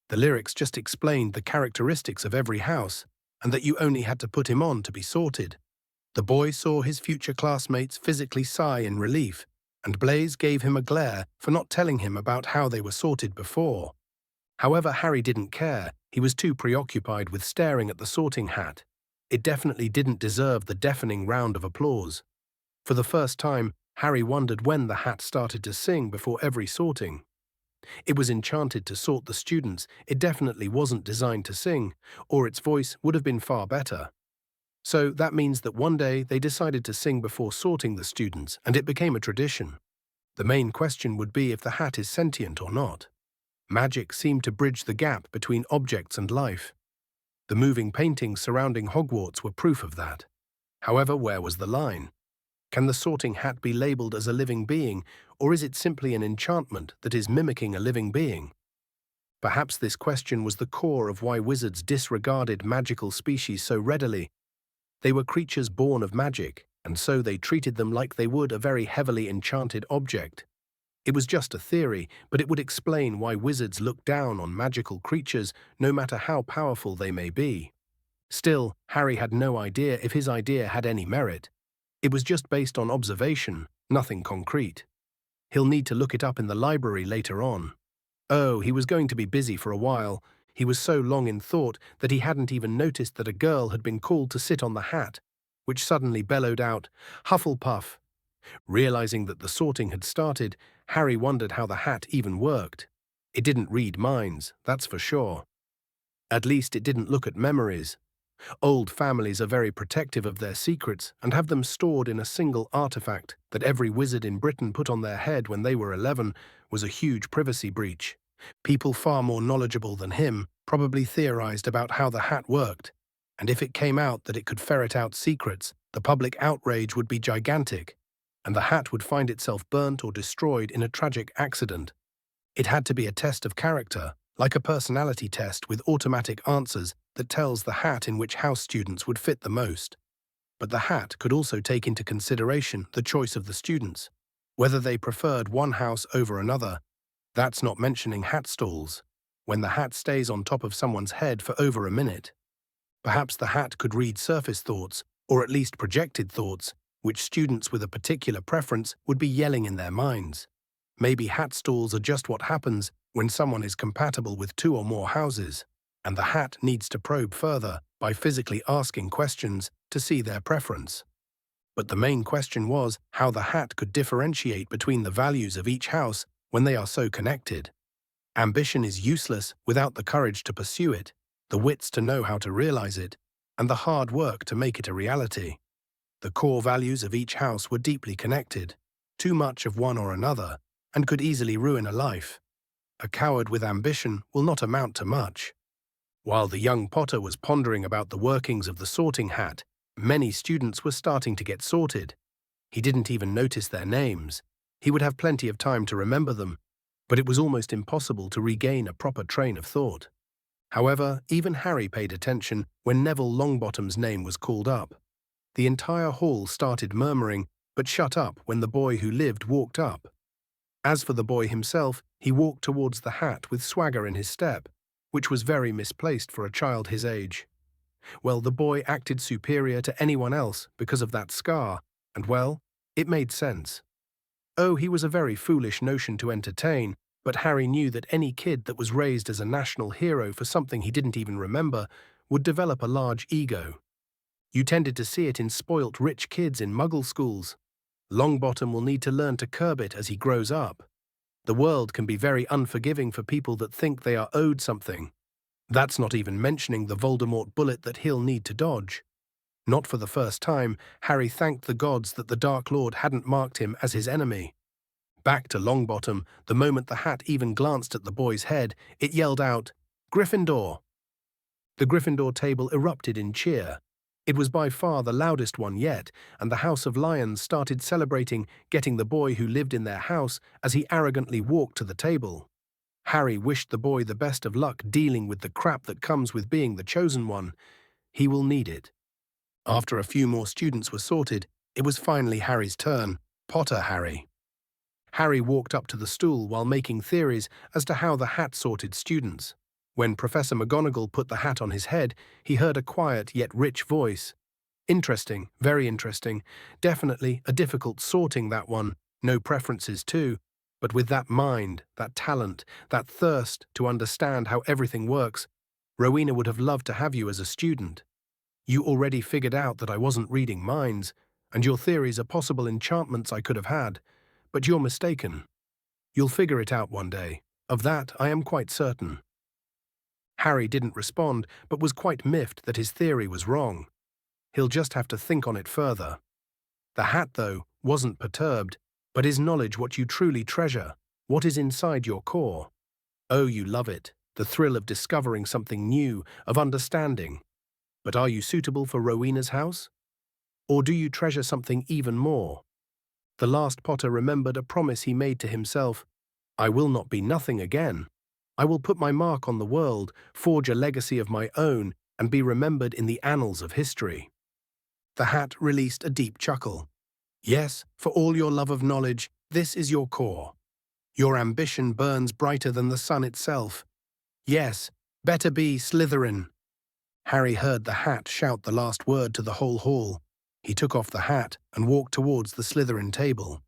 The lyrics just explained the characteristics of every house, and that you only had to put him on to be sorted. The boy saw his future classmates physically sigh in relief, and Blaze gave him a glare for not telling him about how they were sorted before. However, Harry didn't care. He was too preoccupied with staring at the sorting hat. It definitely didn't deserve the deafening round of applause. For the first time, Harry wondered when the hat started to sing before every sorting. It was enchanted to sort the students. It definitely wasn't designed to sing, or its voice would have been far better. So that means that one day they decided to sing before sorting the students, and it became a tradition. The main question would be if the hat is sentient or not. Magic seemed to bridge the gap between objects and life. The moving paintings surrounding Hogwarts were proof of that. However, where was the line? Can the sorting hat be labeled as a living being, or is it simply an enchantment that is mimicking a living being? Perhaps this question was the core of why wizards disregarded magical species so readily. They were creatures born of magic, and so they treated them like they would a very heavily enchanted object. It was just a theory, but it would explain why wizards look down on magical creatures no matter how powerful they may be. Still, Harry had no idea if his idea had any merit. It was just based on observation, nothing concrete. He'll need to look it up in the library later on. Oh, he was going to be busy for a while. He was so long in thought that he hadn't even noticed that a girl had been called to sit on the hat, which suddenly bellowed out, "Hufflepuff." Realizing that the sorting had started, Harry wondered how the hat even worked. It didn't read minds, that's for sure. At least it didn't look at memories. Old families are very protective of their secrets and have them stored in a single artifact that every wizard in Britain put on their head when they were 11 was a huge privacy breach. People far more knowledgeable than him probably theorized about how the hat worked, and if it came out that it could ferret out secrets, the public outrage would be gigantic, and the hat would find itself burnt or destroyed in a tragic accident. It had to be a test of character, like a personality test with automatic answers that tells the hat in which house students would fit the most. But the hat could also take into consideration the choice of the students, whether they preferred one house over another. That's not mentioning hat stalls, when the hat stays on top of someone's head for over a minute. Perhaps the hat could read surface thoughts, or at least projected thoughts, which students with a particular preference would be yelling in their minds. Maybe hat stalls are just what happens when someone is compatible with 2 or more houses, and the hat needs to probe further by physically asking questions to see their preference. But the main question was how the hat could differentiate between the values of each house when they are so connected. Ambition is useless without the courage to pursue it, the wits to know how to realize it, and the hard work to make it a reality. The core values of each house were deeply connected. Too much of one or another, and could easily ruin a life. A coward with ambition will not amount to much. While the young Potter was pondering about the workings of the sorting hat, many students were starting to get sorted. He didn't even notice their names. He would have plenty of time to remember them, but it was almost impossible to regain a proper train of thought. However, even Harry paid attention when Neville Longbottom's name was called up. The entire hall started murmuring, but shut up when the boy who lived walked up. As for the boy himself, he walked towards the hat with swagger in his step, which was very misplaced for a child his age. Well, the boy acted superior to anyone else because of that scar, and well, it made sense. Oh, he was a very foolish notion to entertain, but Harry knew that any kid that was raised as a national hero for something he didn't even remember would develop a large ego. You tended to see it in spoilt rich kids in Muggle schools. Longbottom will need to learn to curb it as he grows up. The world can be very unforgiving for people that think they are owed something. That's not even mentioning the Voldemort bullet that he'll need to dodge. Not for the first time, Harry thanked the gods that the Dark Lord hadn't marked him as his enemy. Back to Longbottom, the moment the hat even glanced at the boy's head, it yelled out, "Gryffindor!" The Gryffindor table erupted in cheer. It was by far the loudest one yet, and the House of Lions started celebrating getting the boy who lived in their house as he arrogantly walked to the table. Harry wished the boy the best of luck dealing with the crap that comes with being the chosen one. He will need it. After a few more students were sorted, it was finally Harry's turn. Potter Harry. Harry walked up to the stool while making theories as to how the hat sorted students. When Professor McGonagall put the hat on his head, he heard a quiet yet rich voice. Interesting, very interesting. Definitely a difficult sorting, that one. No preferences too. But with that mind, that talent, that thirst to understand how everything works, Rowena would have loved to have you as a student. You already figured out that I wasn't reading minds, and your theories are possible enchantments I could have had. But you're mistaken. You'll figure it out one day. Of that I am quite certain. Harry didn't respond, but was quite miffed that his theory was wrong. He'll just have to think on it further. The hat, though, wasn't perturbed, but is knowledge what you truly treasure, what is inside your core? Oh, you love it, the thrill of discovering something new, of understanding. But are you suitable for Rowena's house? Or do you treasure something even more? The last Potter remembered a promise he made to himself. I will not be nothing again. I will put my mark on the world, forge a legacy of my own, and be remembered in the annals of history. The hat released a deep chuckle. Yes, for all your love of knowledge, this is your core. Your ambition burns brighter than the sun itself. Yes, better be Slytherin. Harry heard the hat shout the last word to the whole hall. He took off the hat and walked towards the Slytherin table.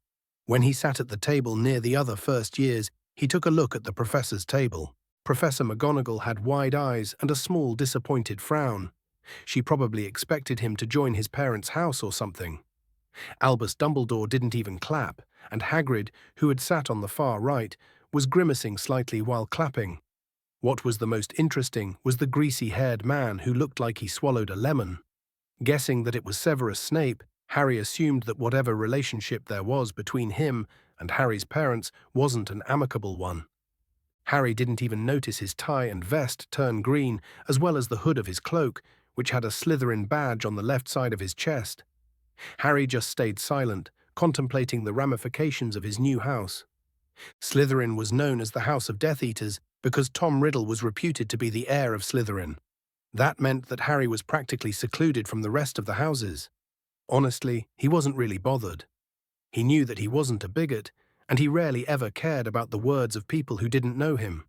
When he sat at the table near the other first years, he took a look at the professor's table. Professor McGonagall had wide eyes and a small, disappointed frown. She probably expected him to join his parents' house or something. Albus Dumbledore didn't even clap, and Hagrid, who had sat on the far right, was grimacing slightly while clapping. What was the most interesting was the greasy-haired man who looked like he swallowed a lemon. Guessing that it was Severus Snape, Harry assumed that whatever relationship there was between him and Harry's parents wasn't an amicable one. Harry didn't even notice his tie and vest turn green, as well as the hood of his cloak, which had a Slytherin badge on the left side of his chest. Harry just stayed silent, contemplating the ramifications of his new house. Slytherin was known as the House of Death Eaters because Tom Riddle was reputed to be the heir of Slytherin. That meant that Harry was practically secluded from the rest of the houses. Honestly, he wasn't really bothered. He knew that he wasn't a bigot, and he rarely ever cared about the words of people who didn't know him.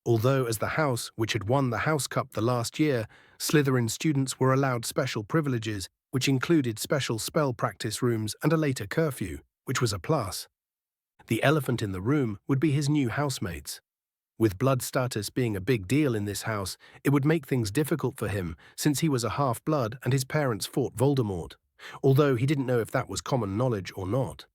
Although as the house which had won the House Cup the last year, Slytherin students were allowed special privileges, which included special spell practice rooms and a later curfew, which was a plus. The elephant in the room would be his new housemates. With blood status being a big deal in this house, it would make things difficult for him since he was a half-blood and his parents fought Voldemort, although he didn't know if that was common knowledge or not.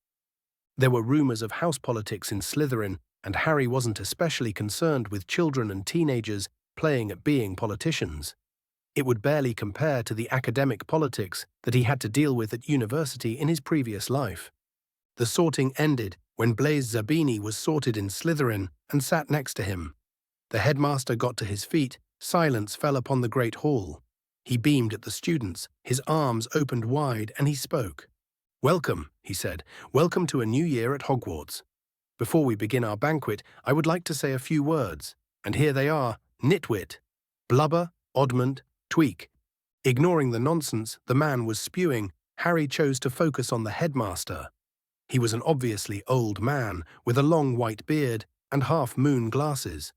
There were rumors of house politics in Slytherin, and Harry wasn't especially concerned with children and teenagers playing at being politicians. It would barely compare to the academic politics that he had to deal with at university in his previous life. The sorting ended when Blaise Zabini was sorted in Slytherin and sat next to him. The headmaster got to his feet, silence fell upon the great hall. He beamed at the students, his arms opened wide, and he spoke. "Welcome," he said. "Welcome to a new year at Hogwarts. Before we begin our banquet, I would like to say a few words. And here they are: nitwit, blubber, oddment, tweak." Ignoring the nonsense the man was spewing, Harry chose to focus on the headmaster. He was an obviously old man, with a long white beard and half-moon glasses.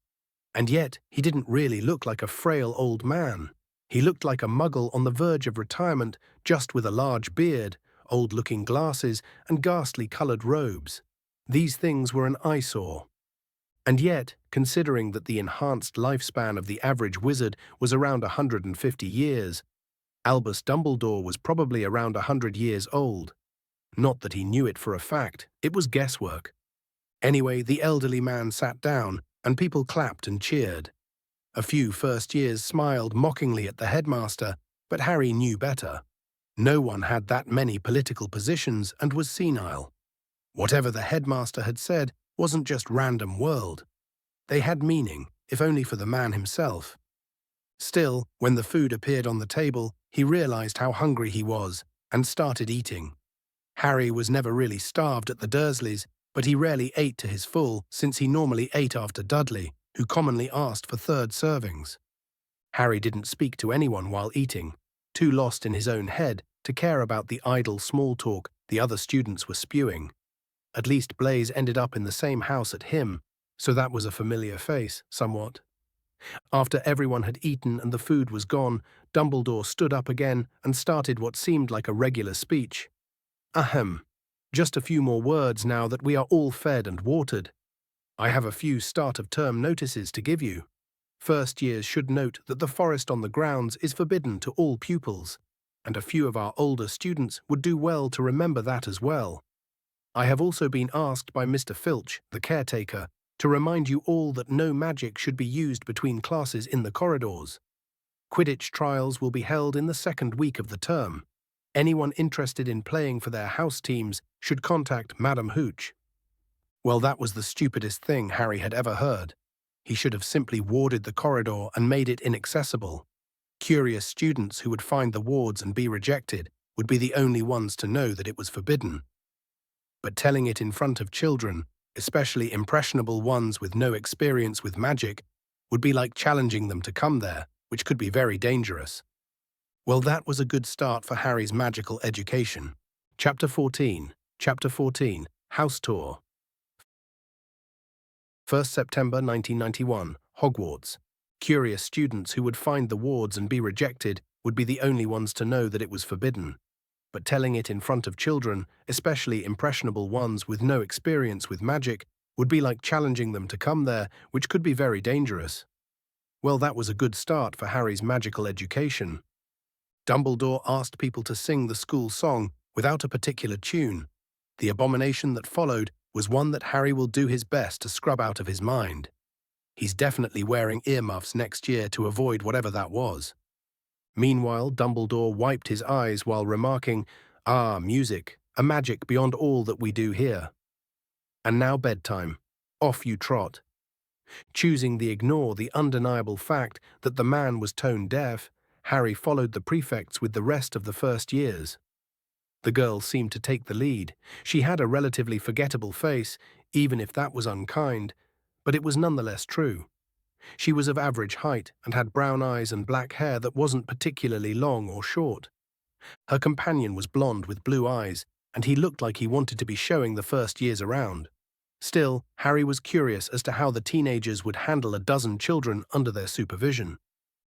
And yet, he didn't really look like a frail old man. He looked like a muggle on the verge of retirement, just with a large beard, old-looking glasses, and ghastly-coloured robes. These things were an eyesore. And yet, considering that the enhanced lifespan of the average wizard was around 150 years, Albus Dumbledore was probably around 100 years old. Not that he knew it for a fact, it was guesswork. Anyway, the elderly man sat down, and people clapped and cheered. A few first years smiled mockingly at the headmaster, but Harry knew better. No one had that many political positions and was senile. Whatever the headmaster had said wasn't just random world. They had meaning, if only for the man himself. Still, when the food appeared on the table, he realized how hungry he was and started eating. Harry was never really starved at the Dursleys, but he rarely ate to his full since he normally ate after Dudley, who commonly asked for third servings. Harry didn't speak to anyone while eating, too lost in his own head to care about the idle small talk the other students were spewing. At least Blaise ended up in the same house at him, so that was a familiar face, somewhat. After everyone had eaten and the food was gone, Dumbledore stood up again and started what seemed like a regular speech. "Ahem. Just a few more words now that we are all fed and watered. I have a few start-of-term notices to give you. First years should note that the forest on the grounds is forbidden to all pupils, and a few of our older students would do well to remember that as well. I have also been asked by Mr. Filch, the caretaker, to remind you all that no magic should be used between classes in the corridors. Quidditch trials will be held in the second week of the term. Anyone interested in playing for their house teams should contact Madam Hooch." Well, that was the stupidest thing Harry had ever heard. He should have simply warded the corridor and made it inaccessible. Curious students who would find the wards and be rejected would be the only ones to know that it was forbidden. But telling it in front of children, especially impressionable ones with no experience with magic, would be like challenging them to come there, which could be very dangerous. Well, that was a good start for Harry's magical education. Chapter 14, House Tour. 1st September 1991, Hogwarts. Curious students who would find the wards and be rejected would be the only ones to know that it was forbidden. But telling it in front of children, especially impressionable ones with no experience with magic, would be like challenging them to come there, which could be very dangerous. Well, that was a good start for Harry's magical education. Dumbledore asked people to sing the school song without a particular tune. The abomination that followed was one that Harry will do his best to scrub out of his mind. He's definitely wearing earmuffs next year to avoid whatever that was. Meanwhile, Dumbledore wiped his eyes while remarking, "Ah, music, a magic beyond all that we do here." And now bedtime. Off you trot. Choosing to ignore the undeniable fact that the man was tone deaf, Harry followed the prefects with the rest of the first years. The girl seemed to take the lead. She had a relatively forgettable face, even if that was unkind, but it was nonetheless true. She was of average height and had brown eyes and black hair that wasn't particularly long or short. Her companion was blonde with blue eyes, and he looked like he wanted to be showing the first years around. Still, Harry was curious as to how the teenagers would handle a dozen children under their supervision.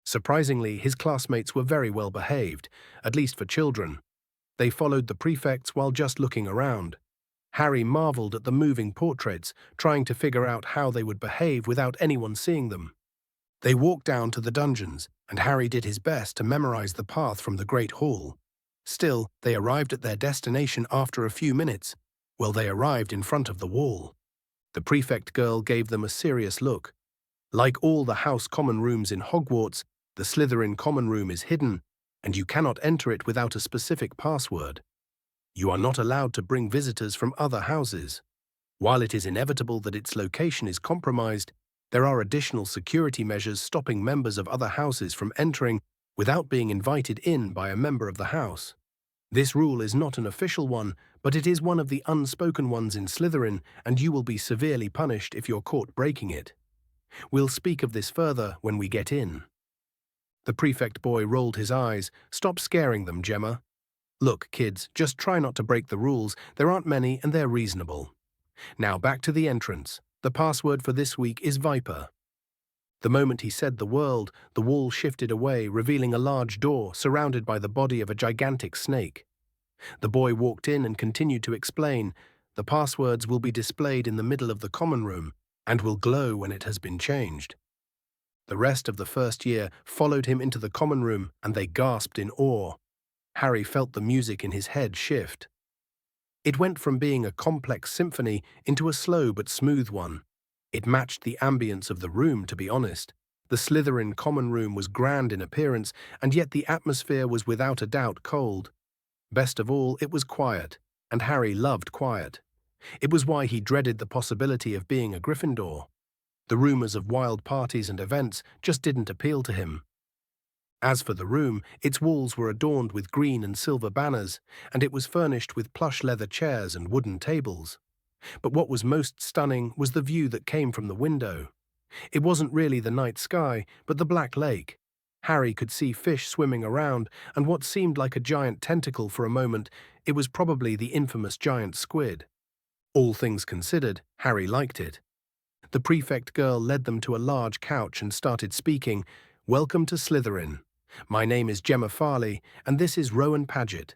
Surprisingly, his classmates were very well behaved, at least for children. They followed the prefects while just looking around. Harry marveled at the moving portraits, trying to figure out how they would behave without anyone seeing them. They walked down to the dungeons, and Harry did his best to memorize the path from the Great Hall. Still, they arrived at their destination after a few minutes. Well, they arrived in front of the wall. The prefect girl gave them a serious look. Like all the house common rooms in Hogwarts, the Slytherin common room is hidden, and you cannot enter it without a specific password. You are not allowed to bring visitors from other houses. While it is inevitable that its location is compromised, there are additional security measures stopping members of other houses from entering without being invited in by a member of the house. This rule is not an official one, but it is one of the unspoken ones in Slytherin, and you will be severely punished if you're caught breaking it. We'll speak of this further when we get in. The prefect boy rolled his eyes. Stop scaring them, Gemma. Look, kids, just try not to break the rules. There aren't many and they're reasonable. Now back to the entrance. The password for this week is Viper. The moment he said the wall shifted away, revealing a large door surrounded by the body of a gigantic snake. The boy walked in and continued to explain, "The passwords will be displayed in the middle of the common room and will glow when it has been changed." The rest of the first year followed him into the common room, and they gasped in awe. Harry felt the music in his head shift. It went from being a complex symphony into a slow but smooth one. It matched the ambience of the room, to be honest. The Slytherin common room was grand in appearance, and yet the atmosphere was without a doubt cold. Best of all, it was quiet, and Harry loved quiet. It was why he dreaded the possibility of being a Gryffindor. The rumors of wild parties and events just didn't appeal to him. As for the room, its walls were adorned with green and silver banners, and it was furnished with plush leather chairs and wooden tables. But what was most stunning was the view that came from the window. It wasn't really the night sky, but the black lake. Harry could see fish swimming around, and what seemed like a giant tentacle for a moment, it was probably the infamous giant squid. All things considered, Harry liked it. The prefect girl led them to a large couch and started speaking, "Welcome to Slytherin. My name is Gemma Farley, and this is Rowan Paget.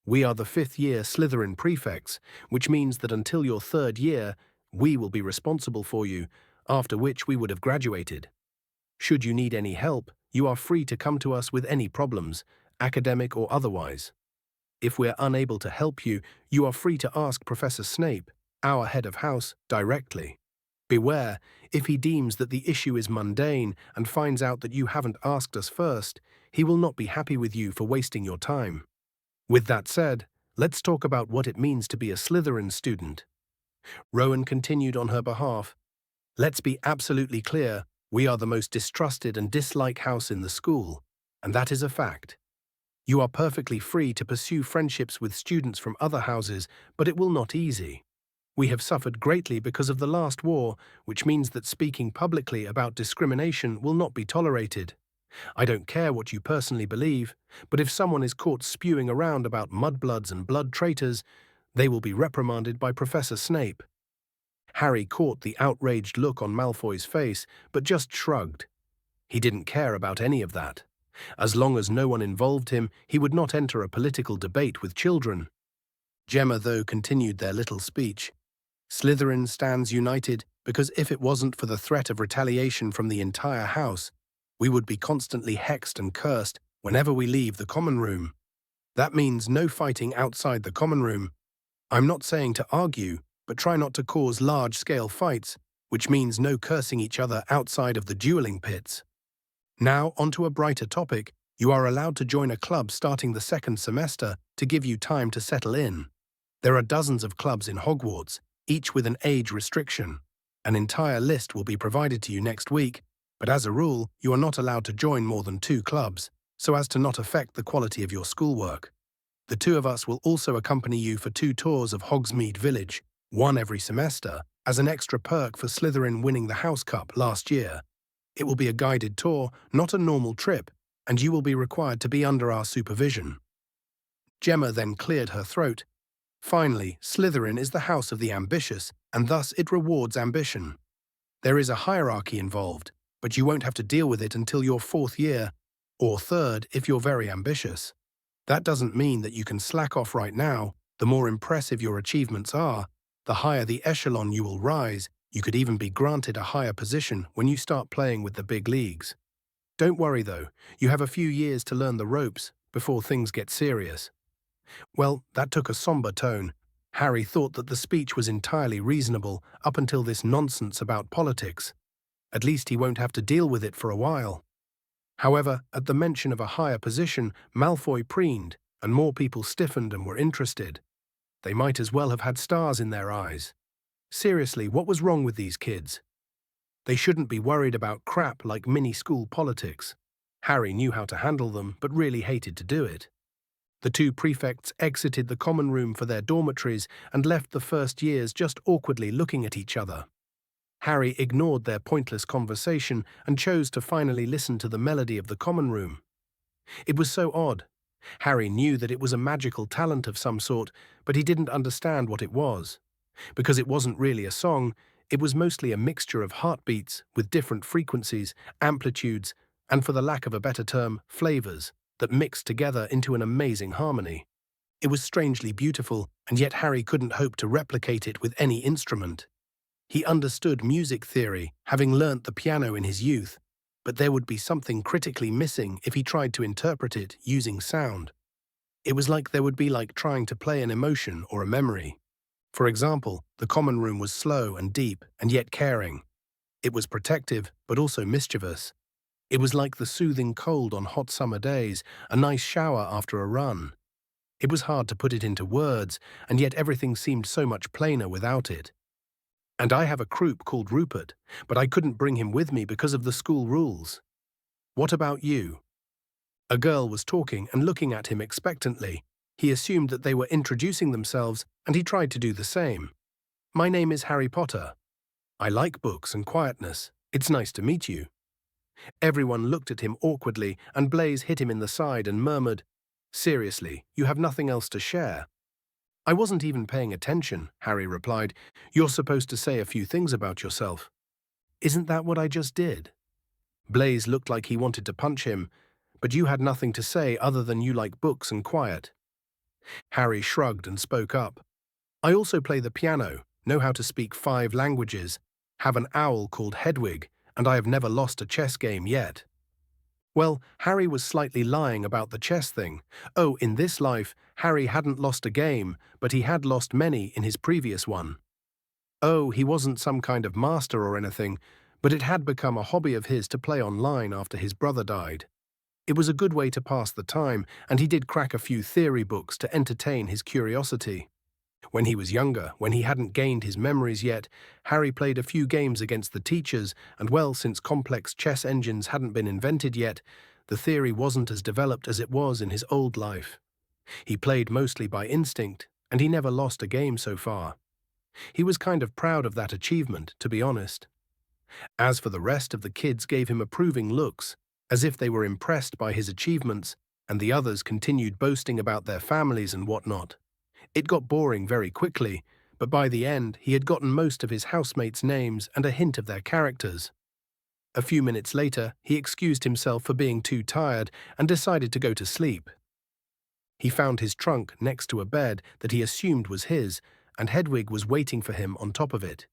We are the 5th-year Slytherin prefects, which means that until your 3rd year, we will be responsible for you, after which we would have graduated. Should you need any help, you are free to come to us with any problems, academic or otherwise. If we're unable to help you, you are free to ask Professor Snape, our head of house, directly. Beware, if he deems that the issue is mundane and finds out that you haven't asked us first, he will not be happy with you for wasting your time. With that said, let's talk about what it means to be a Slytherin student." Rowan continued on her behalf. "Let's be absolutely clear, we are the most distrusted and disliked house in the school, and that is a fact. You are perfectly free to pursue friendships with students from other houses, but it will not easy. We have suffered greatly because of the last war, which means that speaking publicly about discrimination will not be tolerated. I don't care what you personally believe, but if someone is caught spewing around about mudbloods and blood traitors, they will be reprimanded by Professor Snape." Harry caught the outraged look on Malfoy's face, but just shrugged. He didn't care about any of that. As long as no one involved him, he would not enter a political debate with children. Gemma, though, continued their little speech. Slytherin stands united because if it wasn't for the threat of retaliation from the entire house, we would be constantly hexed and cursed whenever we leave the common room. That means no fighting outside the common room. I'm not saying to argue, but try not to cause large-scale fights, which means no cursing each other outside of the dueling pits. Now, onto a brighter topic. You are allowed to join a club starting the second semester to give you time to settle in. There are dozens of clubs in Hogwarts, each with an age restriction. An entire list will be provided to you next week, but as a rule, you are not allowed to join more than 2 clubs, so as to not affect the quality of your schoolwork. The 2 of us will also accompany you for 2 tours of Hogsmeade Village, 1 every semester, as an extra perk for Slytherin winning the House Cup last year. It will be a guided tour, not a normal trip, and you will be required to be under our supervision. Gemma then cleared her throat. Finally, Slytherin is the house of the ambitious, and thus it rewards ambition. There is a hierarchy involved, but you won't have to deal with it until your 4th year, or 3rd if you're very ambitious. That doesn't mean that you can slack off right now. The more impressive your achievements are, the higher the echelon you will rise. You could even be granted a higher position when you start playing with the big leagues. Don't worry though, you have a few years to learn the ropes before things get serious. Well, that took a somber tone. Harry thought that the speech was entirely reasonable up until this nonsense about politics. At least he won't have to deal with it for a while. However, at the mention of a higher position, Malfoy preened, and more people stiffened and were interested. They might as well have had stars in their eyes. Seriously, what was wrong with these kids? They shouldn't be worried about crap like mini-school politics. Harry knew how to handle them, but really hated to do it. The 2 prefects exited the common room for their dormitories and left the first years just awkwardly looking at each other. Harry ignored their pointless conversation and chose to finally listen to the melody of the common room. It was so odd. Harry knew that it was a magical talent of some sort, but he didn't understand what it was. Because it wasn't really a song, it was mostly a mixture of heartbeats with different frequencies, amplitudes, and for the lack of a better term, flavors, that mixed together into an amazing harmony. It was strangely beautiful, and yet Harry couldn't hope to replicate it with any instrument. He understood music theory, having learnt the piano in his youth, but there would be something critically missing if he tried to interpret it using sound. It was like there would be like trying to play an emotion or a memory. For example, the common room was slow and deep and yet caring. It was protective but also mischievous. It was like the soothing cold on hot summer days, a nice shower after a run. It was hard to put it into words, and yet everything seemed so much plainer without it. And I have a croup called Rupert, but I couldn't bring him with me because of the school rules. What about you? A girl was talking and looking at him expectantly. He assumed that they were introducing themselves, and he tried to do the same. My name is Harry Potter. I like books and quietness. It's nice to meet you. Everyone looked at him awkwardly, and Blaise hit him in the side and murmured, Seriously, you have nothing else to share. I wasn't even paying attention, Harry replied. You're supposed to say a few things about yourself. Isn't that what I just did? Blaise looked like he wanted to punch him, but you had nothing to say other than you like books and quiet. Harry shrugged and spoke up. I also play the piano, know how to speak 5 languages, have an owl called Hedwig, and I have never lost a chess game yet. Well, Harry was slightly lying about the chess thing. Oh, in this life, Harry hadn't lost a game, but he had lost many in his previous one. Oh, he wasn't some kind of master or anything, but it had become a hobby of his to play online after his brother died. It was a good way to pass the time, and he did crack a few theory books to entertain his curiosity. When he was younger, when he hadn't gained his memories yet, Harry played a few games against the teachers, and well, since complex chess engines hadn't been invented yet, the theory wasn't as developed as it was in his old life. He played mostly by instinct, and he never lost a game so far. He was kind of proud of that achievement, to be honest. As for the rest of the kids gave him approving looks, as if they were impressed by his achievements, and the others continued boasting about their families and whatnot. It got boring very quickly, but by the end he had gotten most of his housemates' names and a hint of their characters. A few minutes later, he excused himself for being too tired and decided to go to sleep. He found his trunk next to a bed that he assumed was his, and Hedwig was waiting for him on top of it.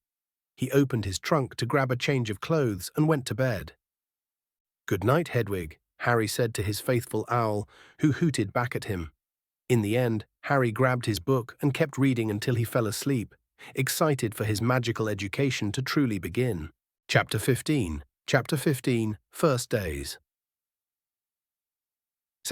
He opened his trunk to grab a change of clothes and went to bed. "Good night, Hedwig," Harry said to his faithful owl, who hooted back at him. In the end, Harry grabbed his book and kept reading until he fell asleep, excited for his magical education to truly begin. Chapter 15. Chapter 15, First Days.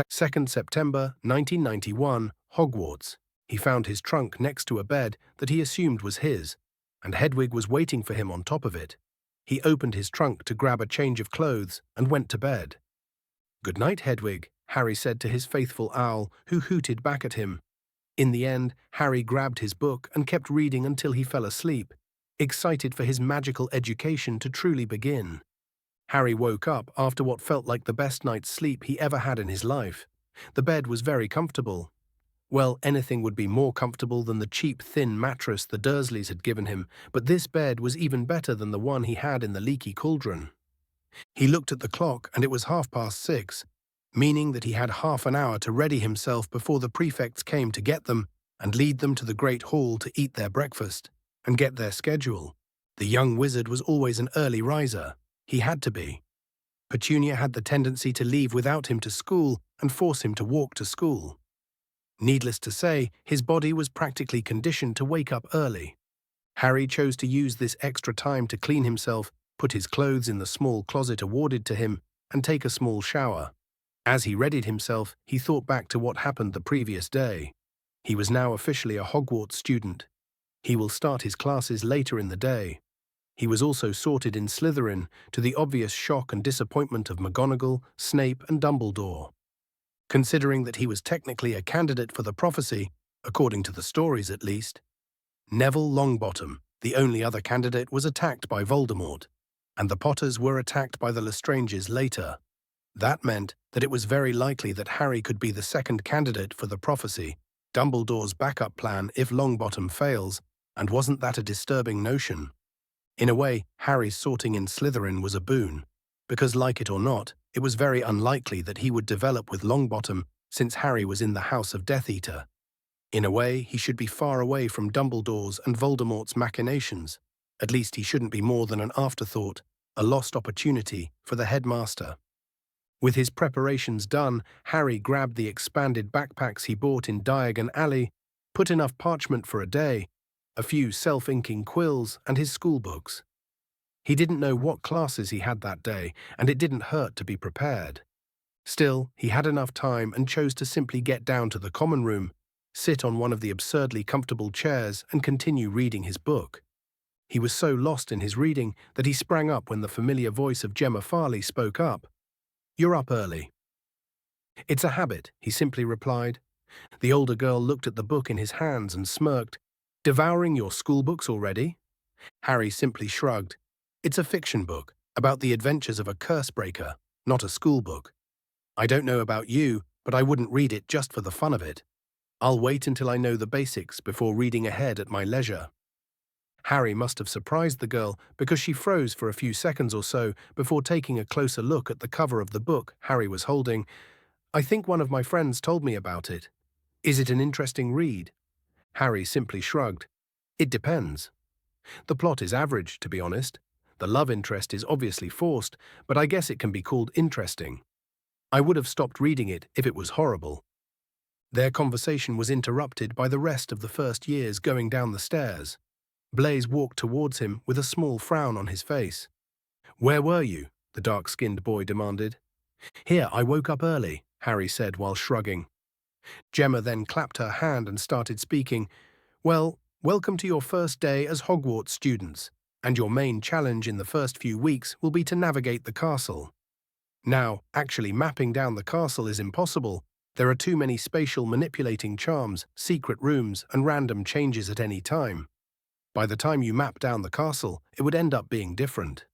2nd September 1991, Hogwarts. He found his trunk next to a bed that he assumed was his, and Hedwig was waiting for him on top of it. He opened his trunk to grab a change of clothes and went to bed. "Good night, Hedwig," Harry said to his faithful owl, who hooted back at him. In the end, Harry grabbed his book and kept reading until he fell asleep, excited for his magical education to truly begin. Harry woke up after what felt like the best night's sleep he ever had in his life. The bed was very comfortable. Well, anything would be more comfortable than the cheap, thin mattress the Dursleys had given him, but this bed was even better than the one he had in the leaky cauldron. He looked at the clock and it was 6:30, meaning that he had half an hour to ready himself before the prefects came to get them and lead them to the great hall to eat their breakfast and get their schedule. The young wizard was always an early riser. He had to be. Petunia had the tendency to leave without him to school and force him to walk to school. Needless to say, his body was practically conditioned to wake up early. Harry chose to use this extra time to clean himself, put his clothes in the small closet awarded to him, and take a small shower. As he readied himself, he thought back to what happened the previous day. He was now officially a Hogwarts student. He will start his classes later in the day. He was also sorted in Slytherin, to the obvious shock and disappointment of McGonagall, Snape, and Dumbledore. Considering that he was technically a candidate for the prophecy, according to the stories at least, Neville Longbottom, the only other candidate, was attacked by Voldemort, and the Potters were attacked by the Lestranges later. That meant that it was very likely that Harry could be the second candidate for the prophecy, Dumbledore's backup plan if Longbottom fails, and wasn't that a disturbing notion? In a way, Harry's sorting in Slytherin was a boon, because like it or not, it was very unlikely that he would develop with Longbottom since Harry was in the House of Death Eater. In a way, he should be far away from Dumbledore's and Voldemort's machinations. At least he shouldn't be more than an afterthought, a lost opportunity for the headmaster. With his preparations done, Harry grabbed the expanded backpacks he bought in Diagon Alley, put enough parchment for a day, a few self-inking quills, and his schoolbooks. He didn't know what classes he had that day, and it didn't hurt to be prepared. Still, he had enough time and chose to simply get down to the common room, sit on one of the absurdly comfortable chairs, and continue reading his book. He was so lost in his reading that he sprang up when the familiar voice of Gemma Farley spoke up. "You're up early." "It's a habit," he simply replied. The older girl looked at the book in his hands and smirked. "Devouring your schoolbooks already?" Harry simply shrugged. "It's a fiction book, about the adventures of a curse-breaker, not a schoolbook. I don't know about you, but I wouldn't read it just for the fun of it. I'll wait until I know the basics before reading ahead at my leisure." Harry must have surprised the girl because she froze for a few seconds or so before taking a closer look at the cover of the book Harry was holding. "I think one of my friends told me about it. Is it an interesting read?" Harry simply shrugged. "It depends. The plot is average, to be honest. The love interest is obviously forced, but I guess it can be called interesting. I would have stopped reading it if it was horrible." Their conversation was interrupted by the rest of the first years going down the stairs. Blaise walked towards him with a small frown on his face. "Where were you?" the dark-skinned boy demanded. "Here, I woke up early," Harry said while shrugging. Gemma then clapped her hand and started speaking. "Well, welcome to your first day as Hogwarts students, and your main challenge in the first few weeks will be to navigate the castle. Now, actually mapping down the castle is impossible. There are too many spatial manipulating charms, secret rooms, and random changes at any time. By the time you map down the castle, it would end up being different.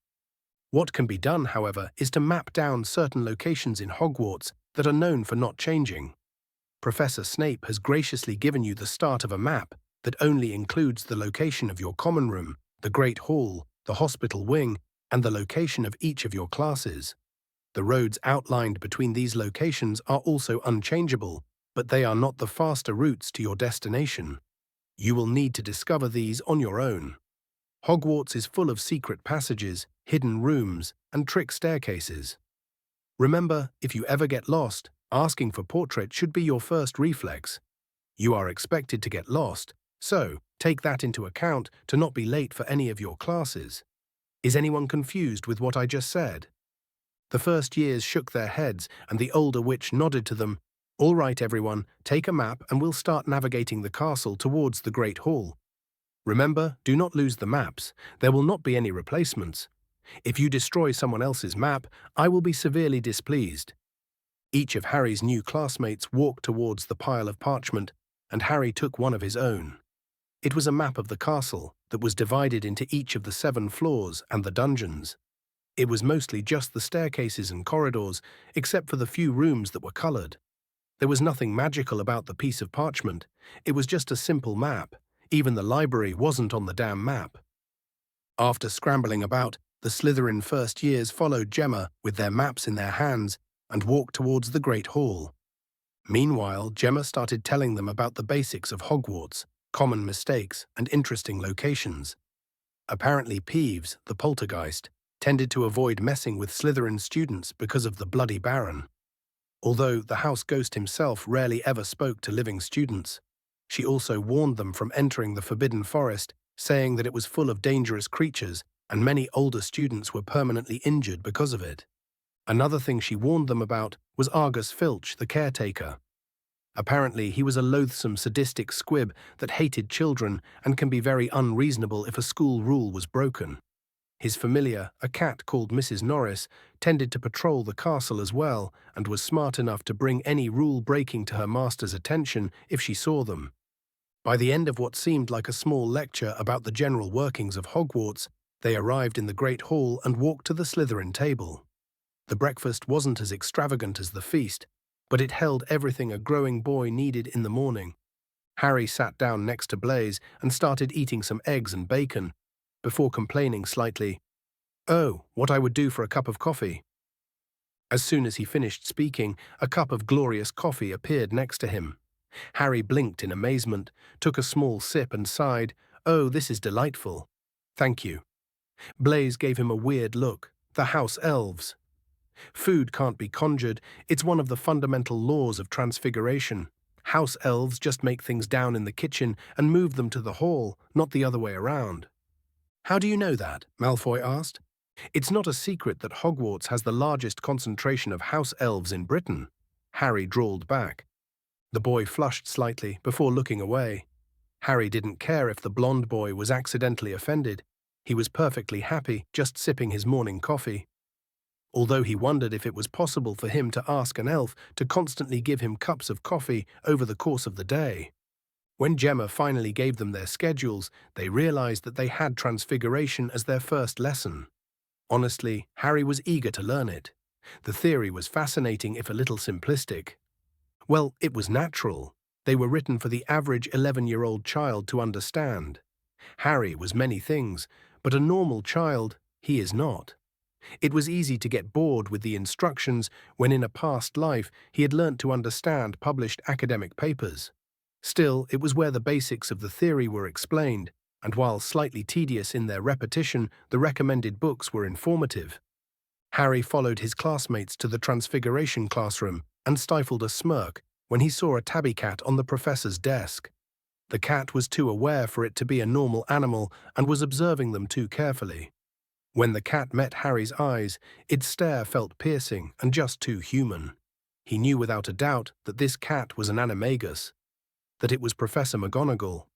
What can be done, however, is to map down certain locations in Hogwarts that are known for not changing. Professor Snape has graciously given you the start of a map, that only includes the location of your common room, the Great Hall, the hospital wing, and the location of each of your classes. The roads outlined between these locations are also unchangeable, but they are not the faster routes to your destination. You will need to discover these on your own. Hogwarts is full of secret passages, hidden rooms, and trick staircases. Remember, if you ever get lost, asking for portrait should be your first reflex. You are expected to get lost, so take that into account to not be late for any of your classes. Is anyone confused with what I just said? The first years shook their heads, and the older witch nodded to them. All right, everyone, take a map and we'll start navigating the castle towards the Great Hall. Remember, do not lose the maps. There will not be any replacements. If you destroy someone else's map, I will be severely displeased. Each of Harry's new classmates walked towards the pile of parchment, and Harry took one of his own. It was a map of the castle that was divided into each of the 7 floors and the dungeons. It was mostly just the staircases and corridors, except for the few rooms that were coloured. There was nothing magical about the piece of parchment. It was just a simple map. Even the library wasn't on the damn map. After scrambling about, the Slytherin first years followed Gemma with their maps in their hands and walked towards the Great Hall. Meanwhile, Gemma started telling them about the basics of Hogwarts, common mistakes, and interesting locations. Apparently Peeves, the poltergeist, tended to avoid messing with Slytherin students because of the Bloody Baron. Although the house ghost himself rarely ever spoke to living students, she also warned them from entering the Forbidden Forest, saying that it was full of dangerous creatures and many older students were permanently injured because of it. Another thing she warned them about was Argus Filch, the caretaker. Apparently, he was a loathsome, sadistic squib that hated children and can be very unreasonable if a school rule was broken. His familiar, a cat called Mrs. Norris, tended to patrol the castle as well and was smart enough to bring any rule breaking to her master's attention if she saw them. By the end of what seemed like a small lecture about the general workings of Hogwarts, they arrived in the Great Hall and walked to the Slytherin table. The breakfast wasn't as extravagant as the feast, but it held everything a growing boy needed in the morning. Harry sat down next to Blaise and started eating some eggs and bacon, before complaining slightly, "Oh, what I would do for a cup of coffee." As soon as he finished speaking, a cup of glorious coffee appeared next to him. Harry blinked in amazement, took a small sip and sighed, "Oh, this is delightful. Thank you." Blaise gave him a weird look. The house elves. Food can't be conjured, it's one of the fundamental laws of transfiguration. House elves just make things down in the kitchen and move them to the hall, not the other way around. "How do you know that?" Malfoy asked. "It's not a secret that Hogwarts has the largest concentration of house elves in Britain." Harry drawled back. The boy flushed slightly before looking away. Harry didn't care if the blonde boy was accidentally offended. He was perfectly happy just sipping his morning coffee. Although he wondered if it was possible for him to ask an elf to constantly give him cups of coffee over the course of the day. When Gemma finally gave them their schedules, they realized that they had Transfiguration as their first lesson. Honestly, Harry was eager to learn it. The theory was fascinating if a little simplistic. Well, it was natural. They were written for the average 11-year-old child to understand. Harry was many things, but a normal child, he is not. It was easy to get bored with the instructions when in a past life he had learnt to understand published academic papers. Still, it was where the basics of the theory were explained, and while slightly tedious in their repetition, the recommended books were informative. Harry followed his classmates to the Transfiguration classroom and stifled a smirk when he saw a tabby cat on the professor's desk. The cat was too aware for it to be a normal animal and was observing them too carefully. When the cat met Harry's eyes, its stare felt piercing and just too human. He knew without a doubt that this cat was an animagus, that it was Professor McGonagall.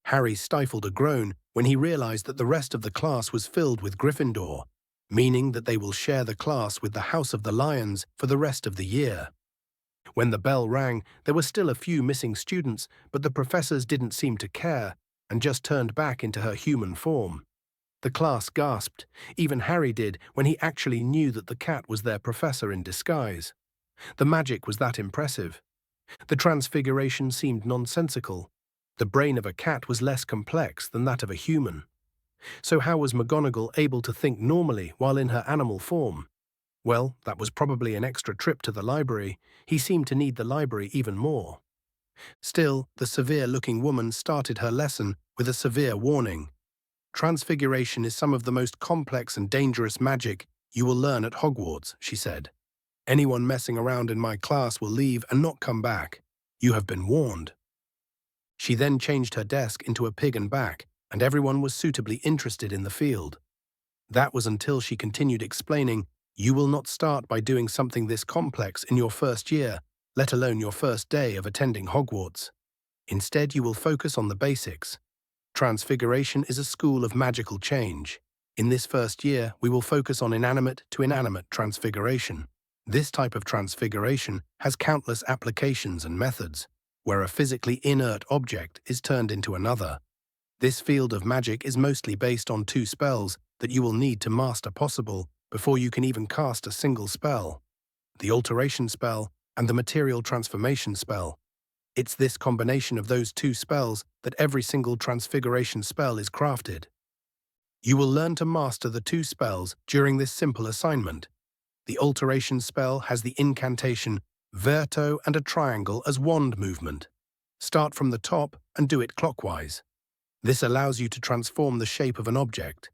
Harry stifled a groan when he realized that the rest of the class was filled with Gryffindor, meaning that they will share the class with the House of the Lions for the rest of the year. When the bell rang, there were still a few missing students, but the professors didn't seem to care and just turned back into her human form. The class gasped. Even Harry did when he actually knew that the cat was their professor in disguise. The magic was that impressive. The transfiguration seemed nonsensical. The brain of a cat was less complex than that of a human. So how was McGonagall able to think normally while in her animal form? Well, that was probably an extra trip to the library. He seemed to need the library even more. Still, the severe-looking woman started her lesson with a severe warning. Transfiguration is some of the most complex and dangerous magic you will learn at Hogwarts, she said. Anyone messing around in my class will leave and not come back. You have been warned. She then changed her desk into a pig and back, and everyone was suitably interested in the field. That was until she continued explaining, you will not start by doing something this complex in your first year, let alone your first day of attending Hogwarts. Instead, you will focus on the basics. Transfiguration is a school of magical change. In this first year, we will focus on inanimate to inanimate transfiguration. This type of transfiguration has countless applications and methods, where a physically inert object is turned into another. This field of magic is mostly based on 2 spells that you will need to master possible before you can even cast a single spell: the alteration spell and the material transformation spell. It's this combination of those 2 spells that every single transfiguration spell is crafted. You will learn to master the 2 spells during this simple assignment. The alteration spell has the incantation Verto and a triangle as wand movement. Start from the top and do it clockwise. This allows you to transform the shape of an object.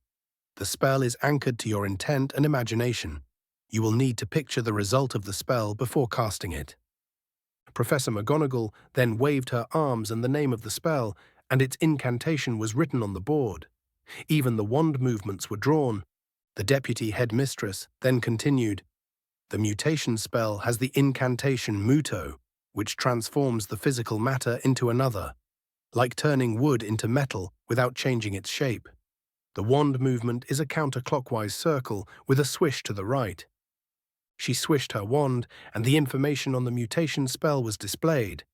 The spell is anchored to your intent and imagination. You will need to picture the result of the spell before casting it. Professor McGonagall then waved her arms and the name of the spell, and its incantation was written on the board. Even the wand movements were drawn. The deputy headmistress then continued, the mutation spell has the incantation Muto, which transforms the physical matter into another, like turning wood into metal without changing its shape. The wand movement is a counterclockwise circle with a swish to the right. She swished her wand, and the information on the mutation spell was displayed.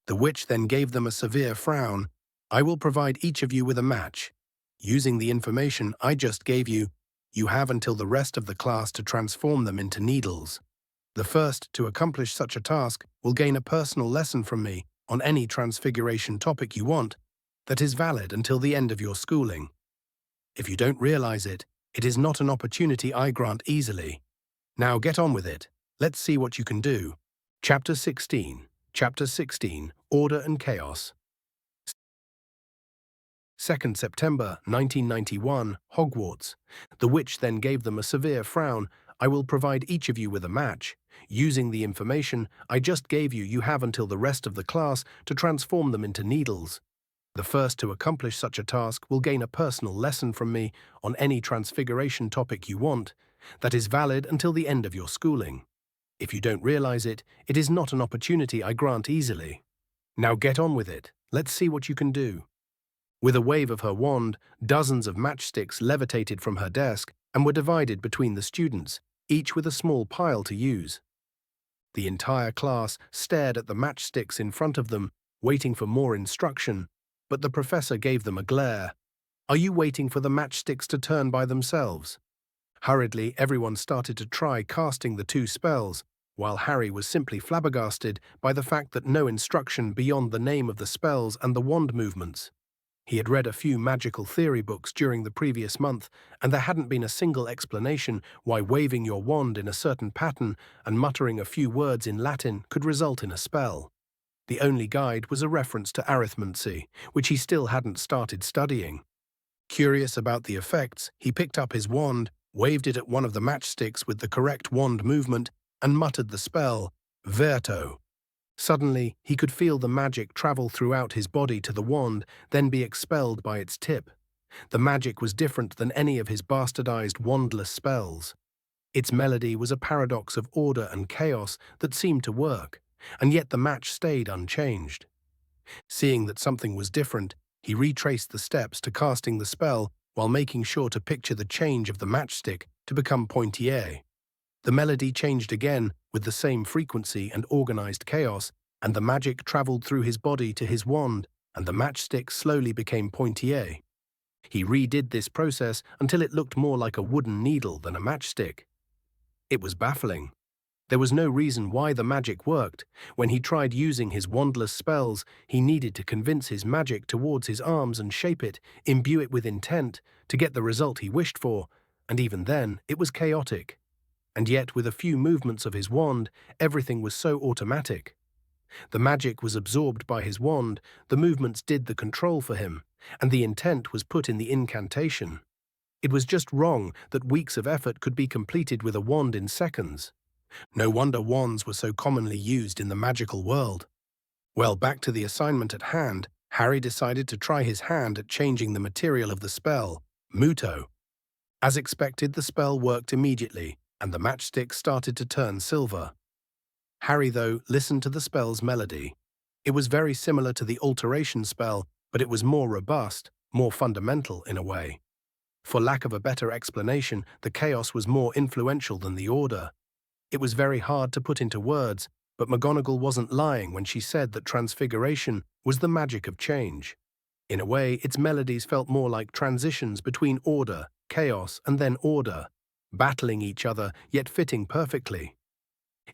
The witch then gave them a severe frown. I will provide each of you with a match. Using the information I just gave you, you have until the rest of the class to transform them into needles. The first to accomplish such a task will gain a personal lesson from me on any transfiguration topic you want that is valid until the end of your schooling. If you don't realize it, it is not an opportunity I grant easily. Now get on with it. Let's see what you can do. Chapter 16. Chapter 16. Order and Chaos. 2nd September 1991, Hogwarts. The witch then gave them a severe frown. I will provide each of you with a match. Using the information I just gave you, you have until the rest of the class to transform them into needles. The first to accomplish such a task will gain a personal lesson from me on any transfiguration topic you want that is valid until the end of your schooling. If you don't realize it, it is not an opportunity I grant easily. Now get on with it. Let's see what you can do. With a wave of her wand, dozens of matchsticks levitated from her desk and were divided between the students, each with a small pile to use. The entire class stared at the matchsticks in front of them, waiting for more instruction, but the professor gave them a glare. Are you waiting for the matchsticks to turn by themselves? Hurriedly, everyone started to try casting the 2 spells, while Harry was simply flabbergasted by the fact that no instruction beyond the name of the spells and the wand movements. He had read a few magical theory books during the previous month, and there hadn't been a single explanation why waving your wand in a certain pattern and muttering a few words in Latin could result in a spell. The only guide was a reference to arithmancy, which he still hadn't started studying. Curious about the effects, he picked up his wand, waved it at one of the matchsticks with the correct wand movement, and muttered the spell, Verto. Suddenly, he could feel the magic travel throughout his body to the wand, then be expelled by its tip. The magic was different than any of his bastardized wandless spells. Its melody was a paradox of order and chaos that seemed to work, and yet the match stayed unchanged. Seeing that something was different, he retraced the steps to casting the spell while making sure to picture the change of the matchstick to become pointillé. The melody changed again with the same frequency and organized chaos, and the magic traveled through his body to his wand, and the matchstick slowly became pointillé. He redid this process until it looked more like a wooden needle than a matchstick. It was baffling. There was no reason why the magic worked. When he tried using his wandless spells, he needed to convince his magic towards his arms and shape it, imbue it with intent, to get the result he wished for, and even then, it was chaotic. And yet, with a few movements of his wand, everything was so automatic. The magic was absorbed by his wand, the movements did the control for him, and the intent was put in the incantation. It was just wrong that weeks of effort could be completed with a wand in seconds. No wonder wands were so commonly used in the magical world. Well, back to the assignment at hand, Harry decided to try his hand at changing the material of the spell, Muto. As expected, the spell worked immediately, and the matchstick started to turn silver. Harry, though, listened to the spell's melody. It was very similar to the alteration spell, but it was more robust, more fundamental in a way. For lack of a better explanation, the chaos was more influential than the order. It was very hard to put into words, but McGonagall wasn't lying when she said that transfiguration was the magic of change. In a way, its melodies felt more like transitions between order, chaos, and then order, battling each other yet fitting perfectly.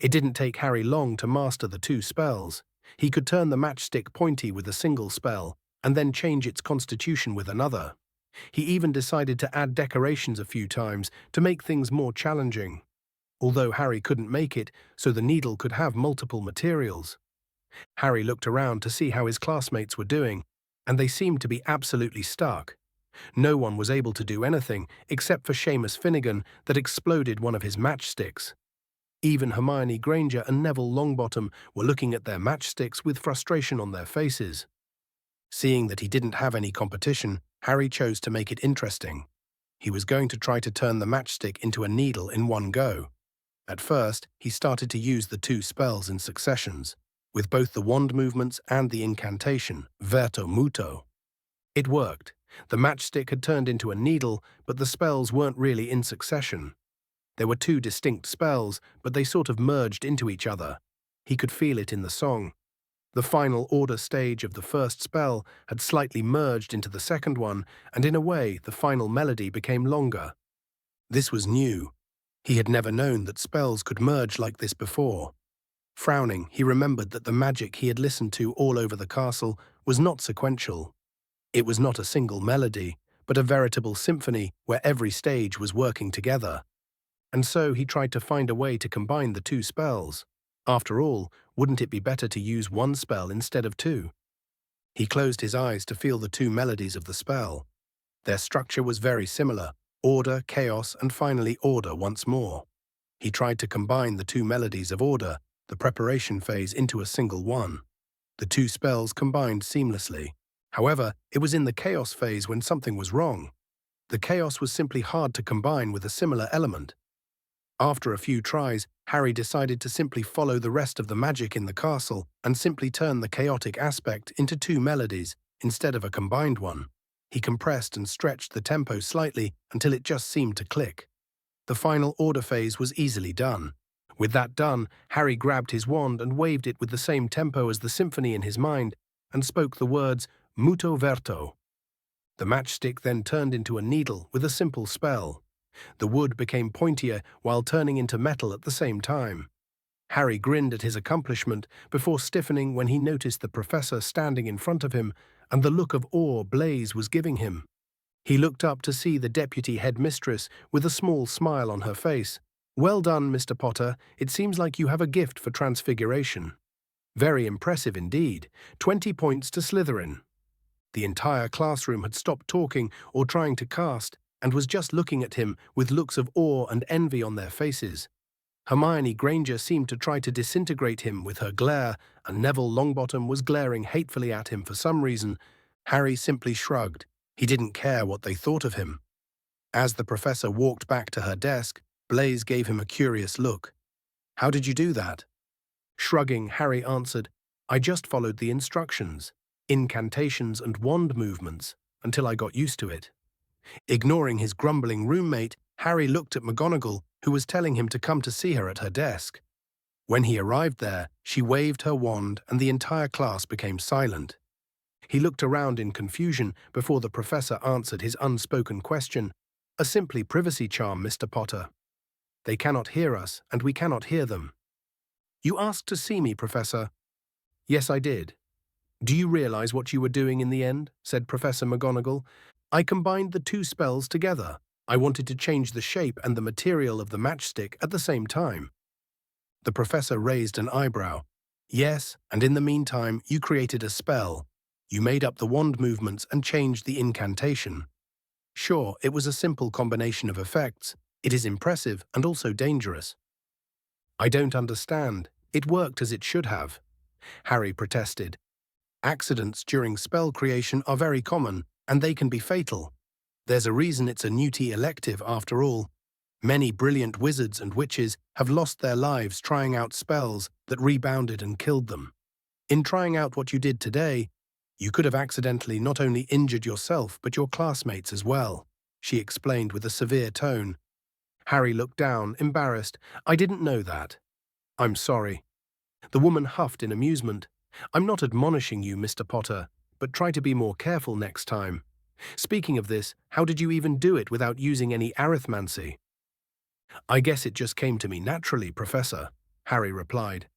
It didn't take Harry long to master the two spells. He could turn the matchstick pointy with a single spell, and then change its constitution with another. He even decided to add decorations a few times to make things more challenging. Although Harry couldn't make it, so the needle could have multiple materials. Harry looked around to see how his classmates were doing, and they seemed to be absolutely stuck. No one was able to do anything except for Seamus Finnegan that exploded one of his matchsticks. Even Hermione Granger and Neville Longbottom were looking at their matchsticks with frustration on their faces. Seeing that he didn't have any competition, Harry chose to make it interesting. He was going to try to turn the matchstick into a needle in one go. At first, he started to use the two spells in successions, with both the wand movements and the incantation, Verto Muto. It worked. The matchstick had turned into a needle, but the spells weren't really in succession. There were two distinct spells, but they sort of merged into each other. He could feel it in the song. The final order stage of the first spell had slightly merged into the second one, and in a way, the final melody became longer. This was new. He had never known that spells could merge like this before. Frowning, he remembered that the magic he had listened to all over the castle was not sequential. It was not a single melody, but a veritable symphony where every stage was working together. And so he tried to find a way to combine the two spells. After all, wouldn't it be better to use one spell instead of two? He closed his eyes to feel the two melodies of the spell. Their structure was very similar: order, chaos, and finally order once more. He tried to combine the two melodies of order, the preparation phase, into a single one. The two spells combined seamlessly. However, it was in the chaos phase when something was wrong. The chaos was simply hard to combine with a similar element. After a few tries, Harry decided to simply follow the rest of the magic in the castle and simply turn the chaotic aspect into two melodies instead of a combined one. He compressed and stretched the tempo slightly until it just seemed to click. The final order phase was easily done. With that done, Harry grabbed his wand and waved it with the same tempo as the symphony in his mind and spoke the words Muto Verto. The matchstick then turned into a needle with a simple spell. The wood became pointier while turning into metal at the same time. Harry grinned at his accomplishment before stiffening when he noticed the professor standing in front of him and the look of awe Blaise was giving him. He looked up to see the deputy headmistress with a small smile on her face. "Well done, Mr. Potter. It seems like you have a gift for transfiguration." "Very impressive indeed. 20 points to Slytherin." The entire classroom had stopped talking or trying to cast and was just looking at him with looks of awe and envy on their faces. Hermione Granger seemed to try to disintegrate him with her glare, and Neville Longbottom was glaring hatefully at him for some reason. Harry simply shrugged. He didn't care what they thought of him. As the professor walked back to her desk, Blaise gave him a curious look. "How did you do that?" Shrugging, Harry answered, "I just followed the instructions, incantations and wand movements, until I got used to it." Ignoring his grumbling roommate, Harry looked at McGonagall, who was telling him to come to see her at her desk. When he arrived there, she waved her wand and the entire class became silent. He looked around in confusion before the professor answered his unspoken question. "A simply privacy charm, Mr. Potter. They cannot hear us, and we cannot hear them. You asked to see me, Professor. Yes, I did. Do you realize what you were doing in the end? Said Professor McGonagall. I combined the two spells together. I wanted to change the shape and the material of the matchstick at the same time. The professor raised an eyebrow. Yes, and in the meantime, you created a spell. You made up the wand movements and changed the incantation. Sure, it was a simple combination of effects. It is impressive and also dangerous. I don't understand. It worked as it should have. Harry protested. Accidents during spell creation are very common, and they can be fatal. There's a reason it's a Newty elective after all. Many brilliant wizards and witches have lost their lives trying out spells that rebounded and killed them. In trying out what you did today, you could have accidentally not only injured yourself but your classmates as well, she explained with a severe tone. Harry looked down, embarrassed. I didn't know that. I'm sorry. The woman huffed in amusement. I'm not admonishing you, Mr. Potter, but try to be more careful next time. Speaking of this, how did you even do it without using any arithmancy? I guess it just came to me naturally, Professor, Harry replied.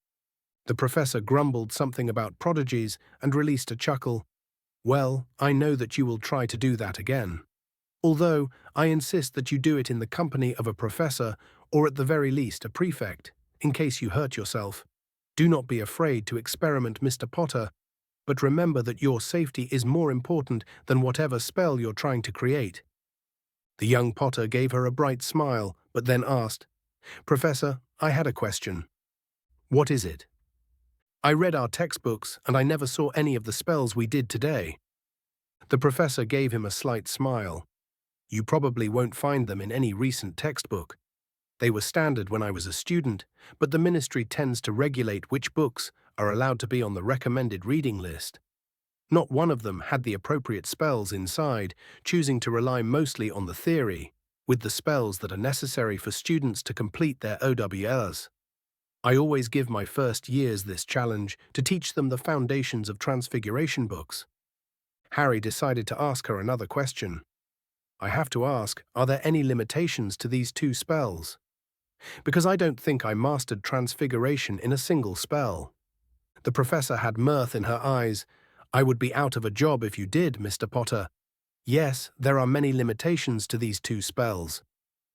The professor grumbled something about prodigies and released a chuckle. Well, I know that you will try to do that again. Although, I insist that you do it in the company of a professor, or at the very least a prefect, in case you hurt yourself. Do not be afraid to experiment, Mr. Potter, but remember that your safety is more important than whatever spell you're trying to create. The young Potter gave her a bright smile, but then asked, Professor, I had a question. What is it? I read our textbooks, and I never saw any of the spells we did today. The professor gave him a slight smile. You probably won't find them in any recent textbook. They were standard when I was a student, but the ministry tends to regulate which books are allowed to be on the recommended reading list. Not one of them had the appropriate spells inside, choosing to rely mostly on the theory, with the spells that are necessary for students to complete their OWLs. I always give my first years this challenge to teach them the foundations of Transfiguration books. Harry decided to ask her another question. I have to ask, are there any limitations to these two spells? Because I don't think I mastered Transfiguration in a single spell. The professor had mirth in her eyes. I would be out of a job if you did, Mr. Potter. Yes, there are many limitations to these two spells.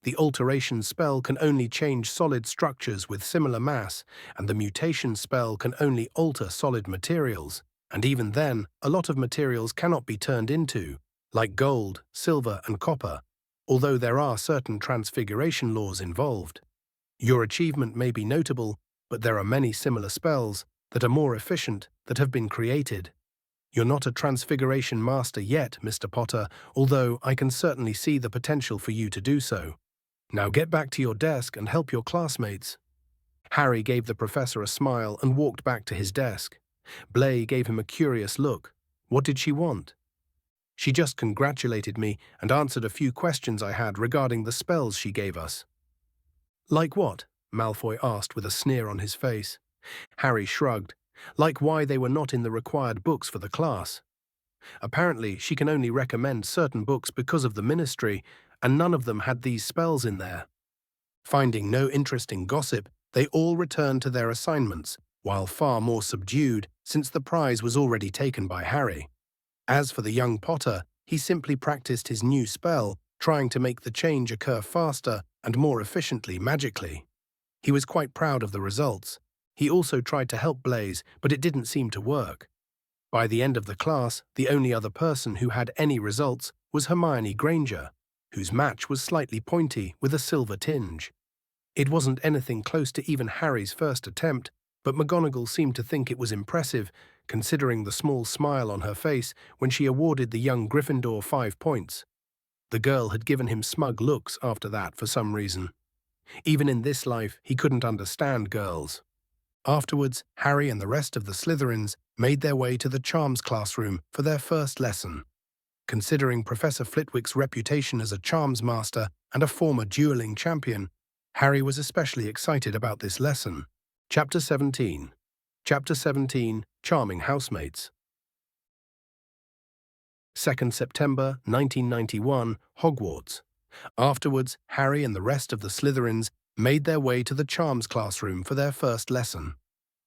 The alteration spell can only change solid structures with similar mass, and the mutation spell can only alter solid materials. And even then, a lot of materials cannot be turned into, like gold, silver, and copper, although there are certain transfiguration laws involved. Your achievement may be notable, but there are many similar spells that are more efficient that have been created. You're not a transfiguration master yet, Mr. Potter, although I can certainly see the potential for you to do so. Now get back to your desk and help your classmates. Harry gave the professor a smile and walked back to his desk. Blay gave him a curious look. What did she want? She just congratulated me and answered a few questions I had regarding the spells she gave us. Like what? Malfoy asked with a sneer on his face. Harry shrugged. Like why they were not in the required books for the class. Apparently, she can only recommend certain books because of the ministry, and none of them had these spells in there. Finding no interesting gossip, they all returned to their assignments, while far more subdued since the prize was already taken by Harry. As for the young Potter, he simply practiced his new spell, trying to make the change occur faster and more efficiently magically. He was quite proud of the results. He also tried to help Blaze, but it didn't seem to work. By the end of the class, the only other person who had any results was Hermione Granger, whose match was slightly pointy with a silver tinge. It wasn't anything close to even Harry's first attempt, but McGonagall seemed to think it was impressive, considering the small smile on her face when she awarded the young Gryffindor 5 points. The girl had given him smug looks after that for some reason. Even in this life, he couldn't understand girls. Afterwards, Harry and the rest of the Slytherins made their way to the Charms classroom for their first lesson. Considering Professor Flitwick's reputation as a charms master and a former dueling champion, Harry was especially excited about this lesson. Chapter 17. Chapter 17, Charming Housemates. 2nd September 1991, Hogwarts. Afterwards, Harry and the rest of the Slytherins made their way to the charms classroom for their first lesson.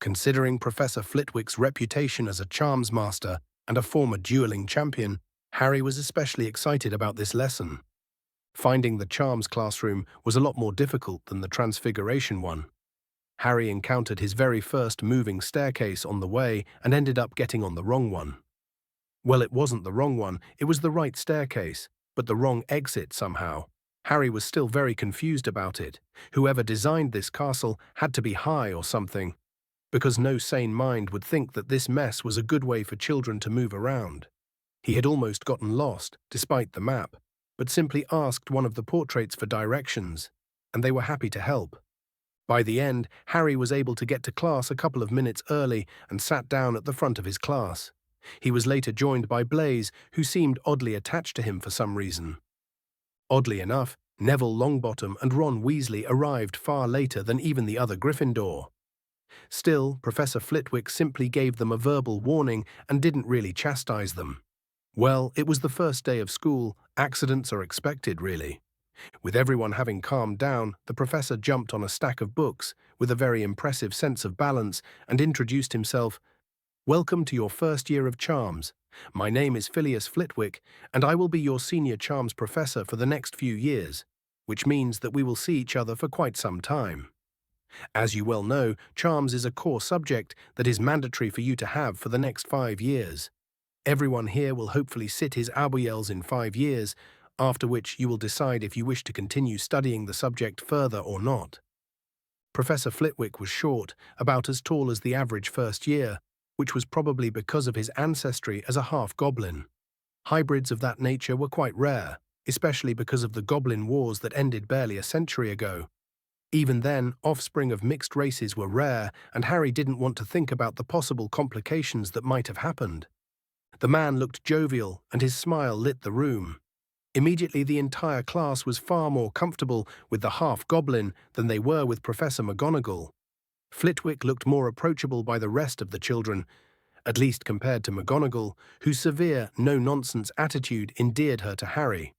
Considering Professor Flitwick's reputation as a charms master and a former dueling champion, Harry was especially excited about this lesson. Finding the charms classroom was a lot more difficult than the transfiguration one. Harry encountered his very first moving staircase on the way and ended up getting on the wrong one. Well, it wasn't the wrong one, it was the right staircase, but the wrong exit somehow. Harry was still very confused about it. Whoever designed this castle had to be high or something, because no sane mind would think that this mess was a good way for children to move around. He had almost gotten lost, despite the map, but simply asked one of the portraits for directions, and they were happy to help. By the end, Harry was able to get to class a couple of minutes early and sat down at the front of his class. He was later joined by Blaze, who seemed oddly attached to him for some reason. Oddly enough, Neville Longbottom and Ron Weasley arrived far later than even the other Gryffindor. Still, Professor Flitwick simply gave them a verbal warning and didn't really chastise them. Well, it was the first day of school, accidents are expected, really. With everyone having calmed down, the professor jumped on a stack of books with a very impressive sense of balance and introduced himself. "Welcome to your first year of charms. My name is Phileas Flitwick, and I will be your senior charms professor for the next few years, which means that we will see each other for quite some time. As you well know, charms is a core subject that is mandatory for you to have for the next 5 years. Everyone here will hopefully sit his Aboyels in 5 years, after which you will decide if you wish to continue studying the subject further or not." Professor Flitwick was short, about as tall as the average first year, which was probably because of his ancestry as a half-goblin. Hybrids of that nature were quite rare, especially because of the Goblin Wars that ended barely a century ago. Even then, offspring of mixed races were rare, and Harry didn't want to think about the possible complications that might have happened. The man looked jovial, and his smile lit the room. Immediately, the entire class was far more comfortable with the half-goblin than they were with Professor McGonagall. Flitwick looked more approachable by the rest of the children, at least compared to McGonagall, whose severe, no-nonsense attitude endeared her to Harry.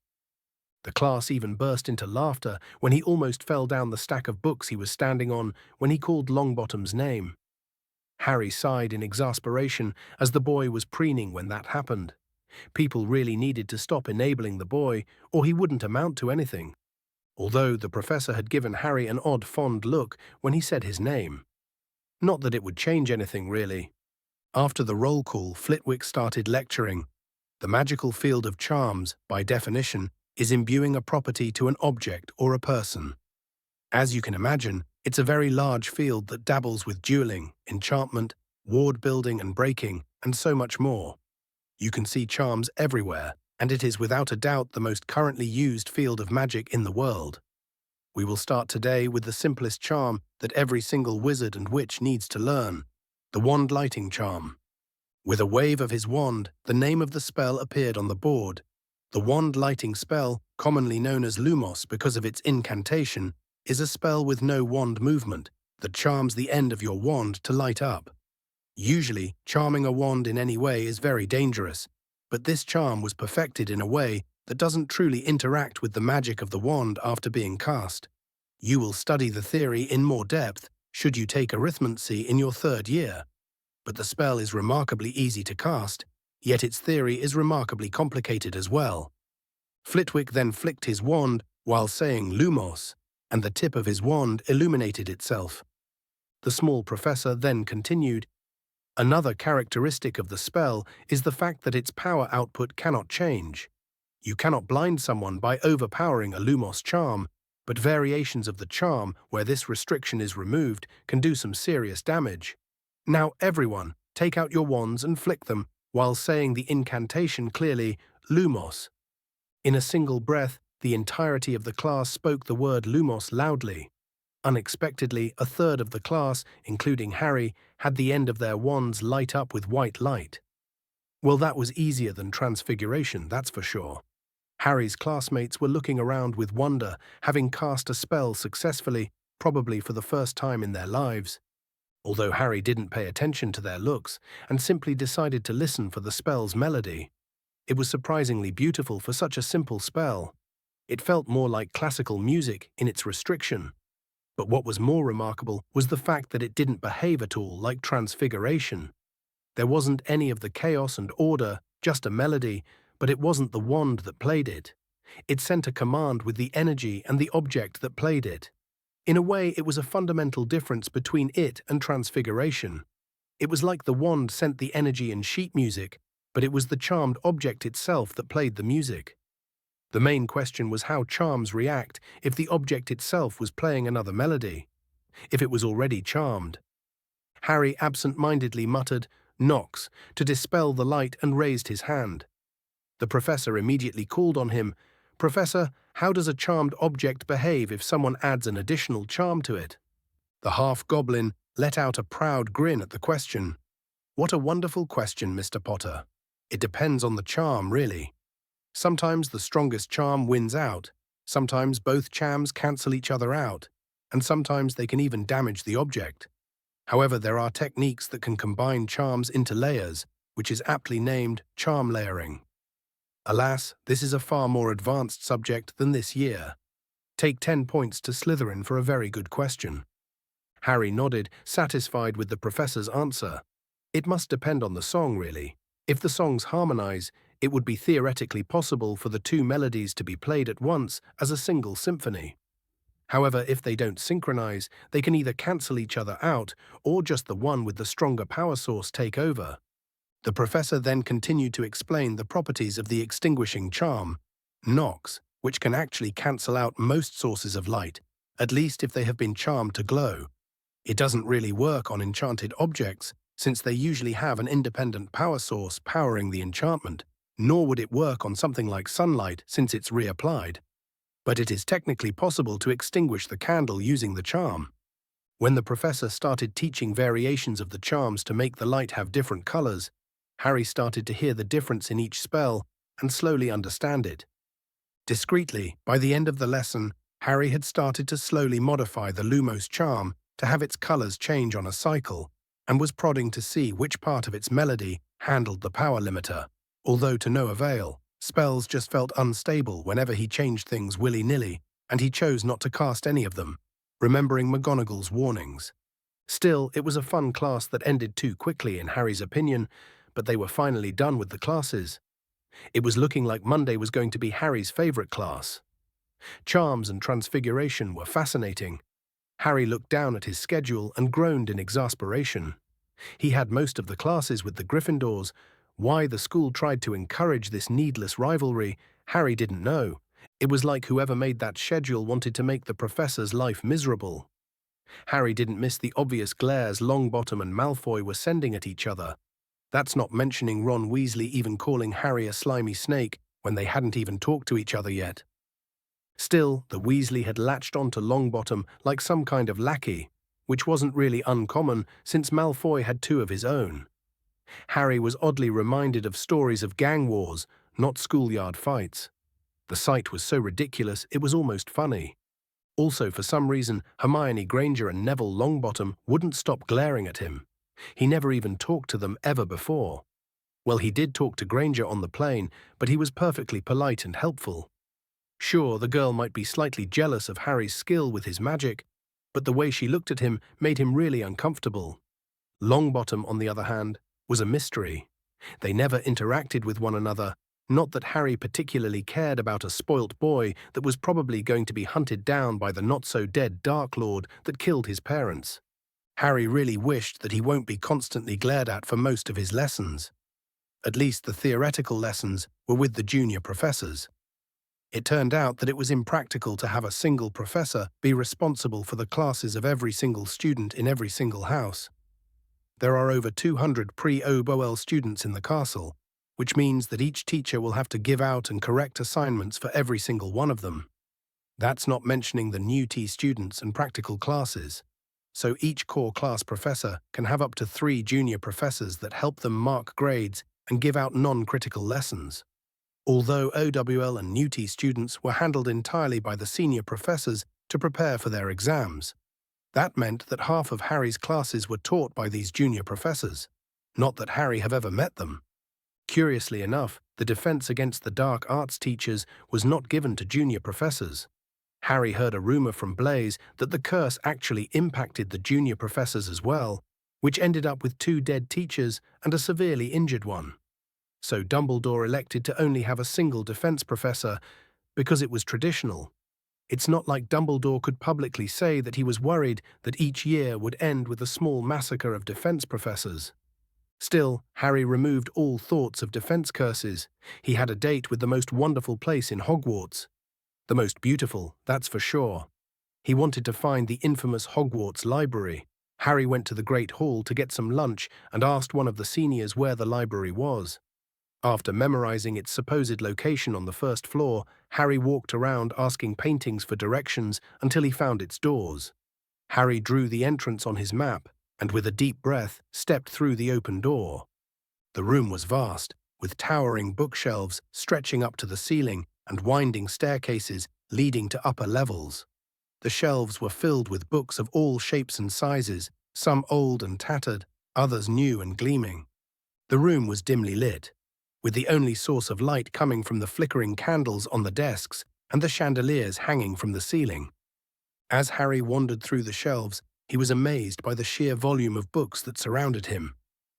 The class even burst into laughter when he almost fell down the stack of books he was standing on when he called Longbottom's name. Harry sighed in exasperation as the boy was preening when that happened. People really needed to stop enabling the boy, or he wouldn't amount to anything. Although the professor had given Harry an odd, fond look when he said his name. Not that it would change anything, really. After the roll call, Flitwick started lecturing. The magical field of charms, by definition, is imbuing a property to an object or a person. As you can imagine, it's a very large field that dabbles with dueling, enchantment, ward building and breaking, and so much more. You can see charms everywhere, and it is without a doubt the most currently used field of magic in the world. We will start today with the simplest charm that every single wizard and witch needs to learn, the wand lighting charm. With a wave of his wand, the name of the spell appeared on the board. The wand lighting spell, commonly known as Lumos because of its incantation, is a spell with no wand movement that charms the end of your wand to light up. Usually, charming a wand in any way is very dangerous, but this charm was perfected in a way that doesn't truly interact with the magic of the wand after being cast. You will study the theory in more depth should you take arithmancy in your 3rd year, but the spell is remarkably easy to cast, yet its theory is remarkably complicated as well. Flitwick then flicked his wand while saying Lumos, and the tip of his wand illuminated itself. The small professor then continued, "Another characteristic of the spell is the fact that its power output cannot change. You cannot blind someone by overpowering a Lumos charm, but variations of the charm where this restriction is removed can do some serious damage. Now everyone, take out your wands and flick them while saying the incantation clearly, Lumos." In a single breath, the entirety of the class spoke the word Lumos loudly. Unexpectedly, a third of the class, including Harry, had the end of their wands light up with white light. Well, that was easier than transfiguration, that's for sure. Harry's classmates were looking around with wonder, having cast a spell successfully, probably for the first time in their lives. Although Harry didn't pay attention to their looks and simply decided to listen for the spell's melody. It was surprisingly beautiful for such a simple spell. It felt more like classical music in its restriction. But what was more remarkable was the fact that it didn't behave at all like transfiguration. There wasn't any of the chaos and order, just a melody, but it wasn't the wand that played it. It sent a command with the energy and the object that played it. In a way, it was a fundamental difference between it and transfiguration. It was like the wand sent the energy and sheet music, but it was the charmed object itself that played the music. The main question was how charms react if the object itself was playing another melody, if it was already charmed. Harry absent-mindedly muttered, "Nox," to dispel the light and raised his hand. The professor immediately called on him, "Professor, how does a charmed object behave if someone adds an additional charm to it?" The half-goblin let out a proud grin at the question. "What a wonderful question, Mr. Potter. It depends on the charm, really. Sometimes the strongest charm wins out, sometimes both charms cancel each other out, and sometimes they can even damage the object. However, there are techniques that can combine charms into layers, which is aptly named charm layering. Alas, this is a far more advanced subject than this year. Take 10 points to Slytherin for a very good question." Harry nodded, satisfied with the professor's answer. It must depend on the song, really. If the songs harmonize, it would be theoretically possible for the two melodies to be played at once as a single symphony. However, if they don't synchronize, they can either cancel each other out or just the one with the stronger power source take over. The professor then continued to explain the properties of the extinguishing charm, Nox, which can actually cancel out most sources of light, at least if they have been charmed to glow. It doesn't really work on enchanted objects, since they usually have an independent power source powering the enchantment, nor would it work on something like sunlight since it's reapplied. But it is technically possible to extinguish the candle using the charm. When the professor started teaching variations of the charms to make the light have different colors, Harry started to hear the difference in each spell and slowly understand it. Discreetly, by the end of the lesson, Harry had started to slowly modify the Lumos charm to have its colors change on a cycle, and was prodding to see which part of its melody handled the power limiter. Although to no avail, spells just felt unstable whenever he changed things willy-nilly, and he chose not to cast any of them, remembering McGonagall's warnings. Still, it was a fun class that ended too quickly in Harry's opinion, but they were finally done with the classes. It was looking like Monday was going to be Harry's favorite class. Charms and transfiguration were fascinating. Harry looked down at his schedule and groaned in exasperation. He had most of the classes with the Gryffindors. Why the school tried to encourage this needless rivalry, Harry didn't know. It was like whoever made that schedule wanted to make the professor's life miserable. Harry didn't miss the obvious glares Longbottom and Malfoy were sending at each other. That's not mentioning Ron Weasley even calling Harry a slimy snake when they hadn't even talked to each other yet. Still, the Weasley had latched onto Longbottom like some kind of lackey, which wasn't really uncommon since Malfoy had two of his own. Harry was oddly reminded of stories of gang wars, not schoolyard fights. The sight was so ridiculous it was almost funny. Also, for some reason, Hermione Granger and Neville Longbottom wouldn't stop glaring at him. He never even talked to them ever before. Well, he did talk to Granger on the plane, but he was perfectly polite and helpful. Sure, the girl might be slightly jealous of Harry's skill with his magic, but the way she looked at him made him really uncomfortable. Longbottom, on the other hand, was a mystery. They never interacted with one another, not that Harry particularly cared about a spoilt boy that was probably going to be hunted down by the not-so-dead Dark Lord that killed his parents. Harry really wished that he won't be constantly glared at for most of his lessons. At least the theoretical lessons were with the junior professors. It turned out that it was impractical to have a single professor be responsible for the classes of every single student in every single house. There are over 200 pre-OBOL students in the castle, which means that each teacher will have to give out and correct assignments for every single one of them. That's not mentioning the new T students and practical classes. So each core class professor can have up to 3 junior professors that help them mark grades and give out non-critical lessons. Although OWL and new T students were handled entirely by the senior professors to prepare for their exams. That meant that half of Harry's classes were taught by these junior professors. Not that Harry have ever met them. Curiously enough, the defense against the dark arts teachers was not given to junior professors. Harry heard a rumor from Blaise that the curse actually impacted the junior professors as well, which ended up with 2 dead teachers and a severely injured one. So Dumbledore elected to only have a single defense professor because it was traditional. It's not like Dumbledore could publicly say that he was worried that each year would end with a small massacre of defense professors. Still, Harry removed all thoughts of defense curses. He had a date with the most wonderful place in Hogwarts. The most beautiful, that's for sure. He wanted to find the infamous Hogwarts library. Harry went to the Great Hall to get some lunch and asked one of the seniors where the library was. After memorizing its supposed location on the first floor, Harry walked around asking paintings for directions until he found its doors. Harry drew the entrance on his map and, with a deep breath, stepped through the open door. The room was vast, with towering bookshelves stretching up to the ceiling and winding staircases leading to upper levels. The shelves were filled with books of all shapes and sizes, some old and tattered, others new and gleaming. The room was dimly lit, with the only source of light coming from the flickering candles on the desks and the chandeliers hanging from the ceiling. As Harry wandered through the shelves, he was amazed by the sheer volume of books that surrounded him.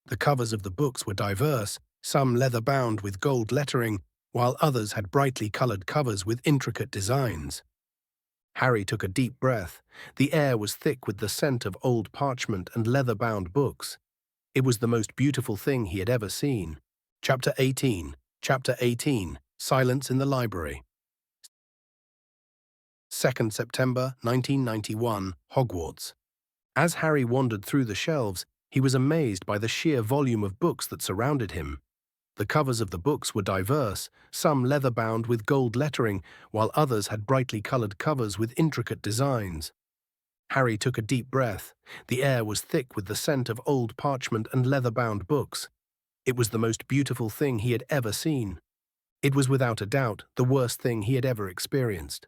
The covers of the books were diverse, some leather-bound with gold lettering, while others had brightly colored covers with intricate designs. Harry took a deep breath. The air was thick with the scent of old parchment and leather-bound books. It was the most beautiful thing he had ever seen. Chapter 18. Chapter 18. Silence in the Library. 2nd September 1991, Hogwarts. As Harry wandered through the shelves, he was amazed by the sheer volume of books that surrounded him. The covers of the books were diverse, some leather-bound with gold lettering, while others had brightly colored covers with intricate designs. Harry took a deep breath. The air was thick with the scent of old parchment and leather-bound books. It was the most beautiful thing he had ever seen. It was without a doubt the worst thing he had ever experienced.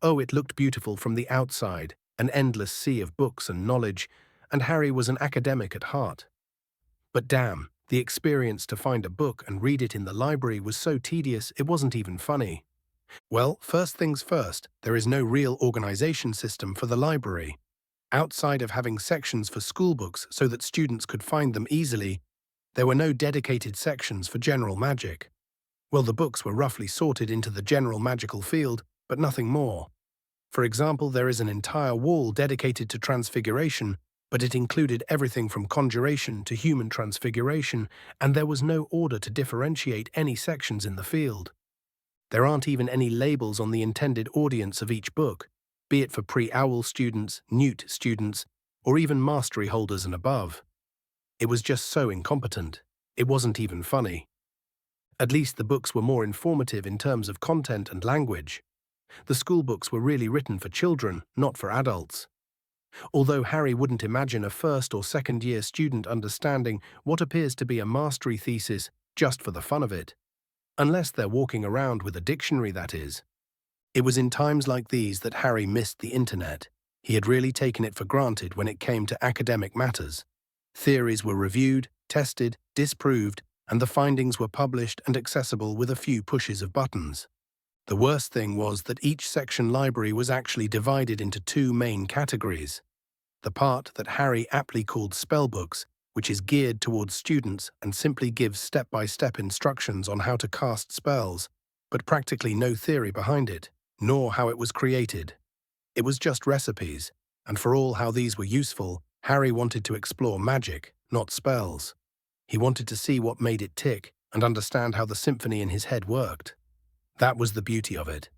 Oh, it looked beautiful from the outside, an endless sea of books and knowledge, and Harry was an academic at heart. But damn, the experience to find a book and read it in the library was so tedious it wasn't even funny. Well, first things first, there is no real organization system for the library. Outside of having sections for school books so that students could find them easily, there were no dedicated sections for general magic. Well, the books were roughly sorted into the general magical field, but nothing more. For example, there is an entire wall dedicated to transfiguration, but it included everything from conjuration to human transfiguration, and there was no order to differentiate any sections in the field. There aren't even any labels on the intended audience of each book, be it for pre-owl students, newt students, or even mastery holders and above. It was just so incompetent. It wasn't even funny. At least the books were more informative in terms of content and language. The school books were really written for children, not for adults. Although Harry wouldn't imagine a first or second-year student understanding what appears to be a mastery thesis just for the fun of it. Unless they're walking around with a dictionary, that is. It was in times like these that Harry missed the internet. He had really taken it for granted when it came to academic matters. Theories were reviewed, tested, disproved, and the findings were published and accessible with a few pushes of buttons. The worst thing was that each section library was actually divided into 2 main categories. The part that Harry aptly called spellbooks, which is geared towards students and simply gives step-by-step instructions on how to cast spells, but practically no theory behind it, nor how it was created. It was just recipes, and for all how these were useful, Harry wanted to explore magic, not spells. He wanted to see what made it tick and understand how the symphony in his head worked. That was the beauty of it.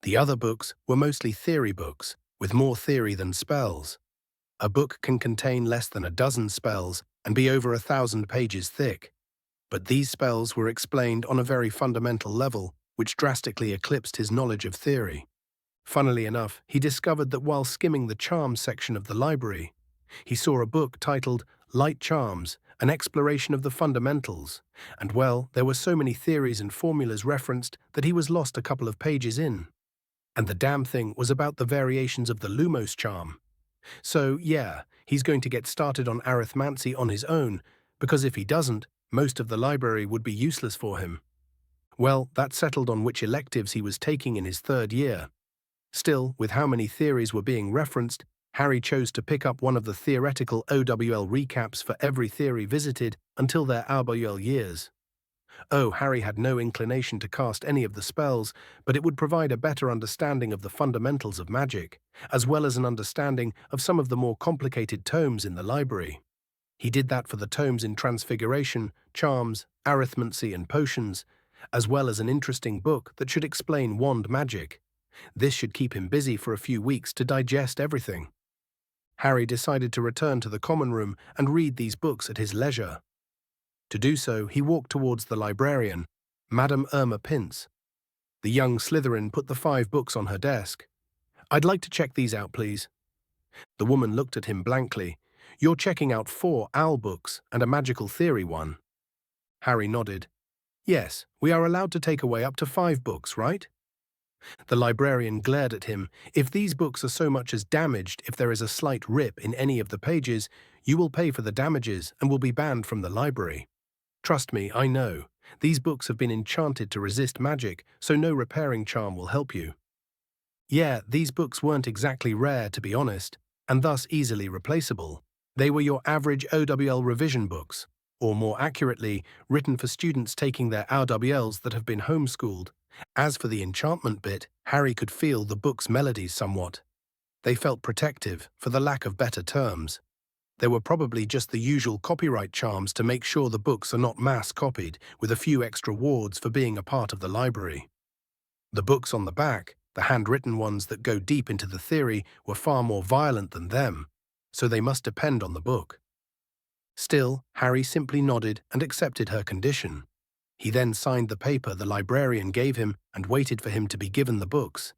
The other books were mostly theory books, with more theory than spells. A book can contain less than a dozen spells and be over 1,000 pages thick. But these spells were explained on a very fundamental level, which drastically eclipsed his knowledge of theory. Funnily enough, he discovered that while skimming the charms section of the library, he saw a book titled Light Charms, an exploration of the fundamentals, and well, there were so many theories and formulas referenced that he was lost a couple of pages in. And the damn thing was about the variations of the Lumos charm. So yeah, he's going to get started on arithmancy on his own, because if he doesn't, most of the library would be useless for him. Well, that settled on which electives he was taking in his 3rd year. Still, with how many theories were being referenced, Harry chose to pick up one of the theoretical OWL recaps for every theory visited until their OWL years. Oh, Harry had no inclination to cast any of the spells, but it would provide a better understanding of the fundamentals of magic, as well as an understanding of some of the more complicated tomes in the library. He did that for the tomes in Transfiguration, Charms, Arithmancy, and Potions, as well as an interesting book that should explain wand magic. This should keep him busy for a few weeks to digest everything. Harry decided to return to the common room and read these books at his leisure. To do so, he walked towards the librarian, Madame Irma Pince. The young Slytherin put the 5 books on her desk. "I'd like to check these out, please." The woman looked at him blankly. "You're checking out 4 OWL books and a magical theory one." Harry nodded. "Yes, we are allowed to take away up to 5 books, right?" The librarian glared at him. "If these books are so much as damaged if there is a slight rip in any of the pages, you will pay for the damages and will be banned from the library. Trust me, I know. These books have been enchanted to resist magic, so no repairing charm will help you." Yeah, these books weren't exactly rare, to be honest, and thus easily replaceable. They were your average OWL revision books, or more accurately, written for students taking their OWLs that have been homeschooled. As for the enchantment bit, Harry could feel the book's melodies somewhat. They felt protective, for the lack of better terms. They were probably just the usual copyright charms to make sure the books are not mass-copied, with a few extra wards for being a part of the library. The books on the back, the handwritten ones that go deep into the theory, were far more violent than them, so they must depend on the book. Still, Harry simply nodded and accepted her condition. He then signed the paper the librarian gave him and waited for him to be given the books.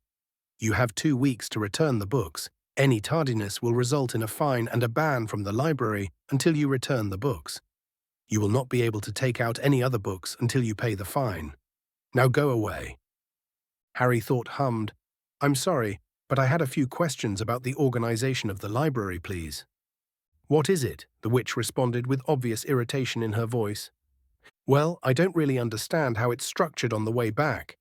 "You have 2 weeks to return the books. Any tardiness will result in a fine and a ban from the library until you return the books. You will not be able to take out any other books until you pay the fine. Now go away." Harry hummed, "I'm sorry, but I had a few questions about the organization of the library, please." "What is it?" the witch responded with obvious irritation in her voice. "Well, I don't really understand how it's structured on the way back.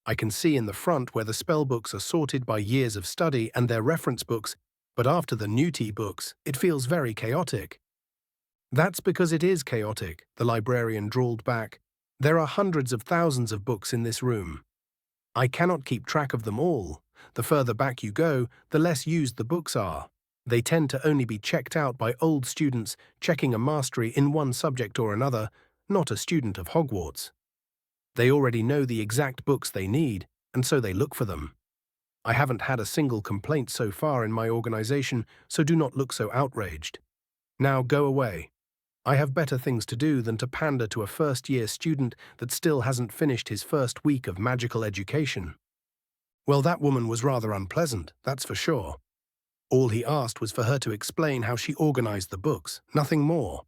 I can see in the front where the spell books are sorted by years of study and their reference books, but after the newty books, it feels very chaotic." "That's because it is chaotic," the librarian drawled back. "There are hundreds of thousands of books in this room. I cannot keep track of them all. The further back you go, the less used the books are. They tend to only be checked out by old students checking a mastery in one subject or another, not a student of Hogwarts. They already know the exact books they need, and so they look for them. I haven't had a single complaint so far in my organization, so do not look so outraged. Now go away. I have better things to do than to pander to a first-year student that still hasn't finished his first week of magical education." Well, that woman was rather unpleasant, that's for sure. All he asked was for her to explain how she organized the books, nothing more.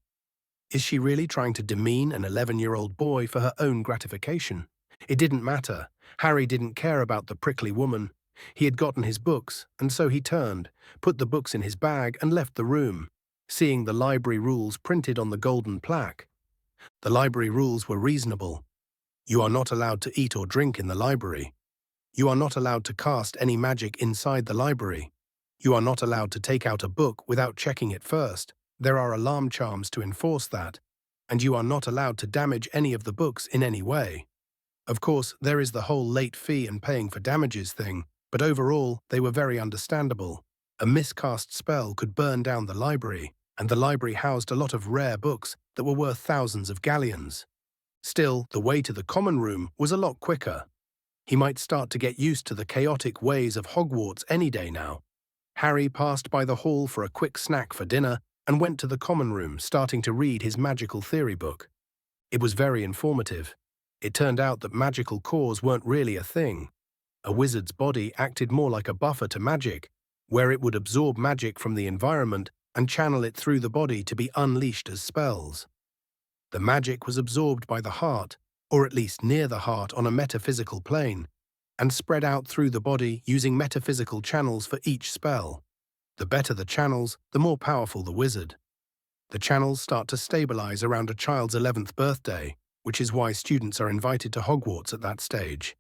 Is she really trying to demean an 11-year-old boy for her own gratification? It didn't matter. Harry didn't care about the prickly woman. He had gotten his books, and so he turned, put the books in his bag and left the room, seeing the library rules printed on the golden plaque. The library rules were reasonable. You are not allowed to eat or drink in the library. You are not allowed to cast any magic inside the library. You are not allowed to take out a book without checking it first. There are alarm charms to enforce that, and you are not allowed to damage any of the books in any way. Of course, there is the whole late fee and paying for damages thing, but overall, they were very understandable. A miscast spell could burn down the library, and the library housed a lot of rare books that were worth thousands of galleons. Still, the way to the common room was a lot quicker. He might start to get used to the chaotic ways of Hogwarts any day now. Harry passed by the hall for a quick snack for dinner and went to the common room, starting to read his magical theory book. It was very informative. It turned out that magical cores weren't really a thing. A wizard's body acted more like a buffer to magic, where it would absorb magic from the environment and channel it through the body to be unleashed as spells. The magic was absorbed by the heart, or at least near the heart on a metaphysical plane, and spread out through the body using metaphysical channels for each spell. The better the channels, the more powerful the wizard. The channels start to stabilize around a child's 11th birthday, which is why students are invited to Hogwarts at that stage.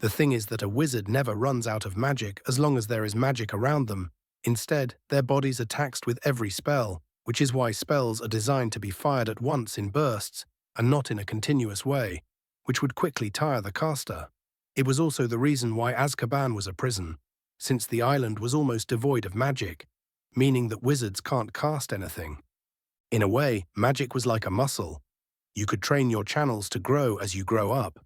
The thing is that a wizard never runs out of magic as long as there is magic around them. Instead, their bodies are taxed with every spell, which is why spells are designed to be fired at once in bursts and not in a continuous way, which would quickly tire the caster. It was also the reason why Azkaban was a prison, since the island was almost devoid of magic, meaning that wizards can't cast anything. In a way, magic was like a muscle. You could train your channels to grow as you grow up.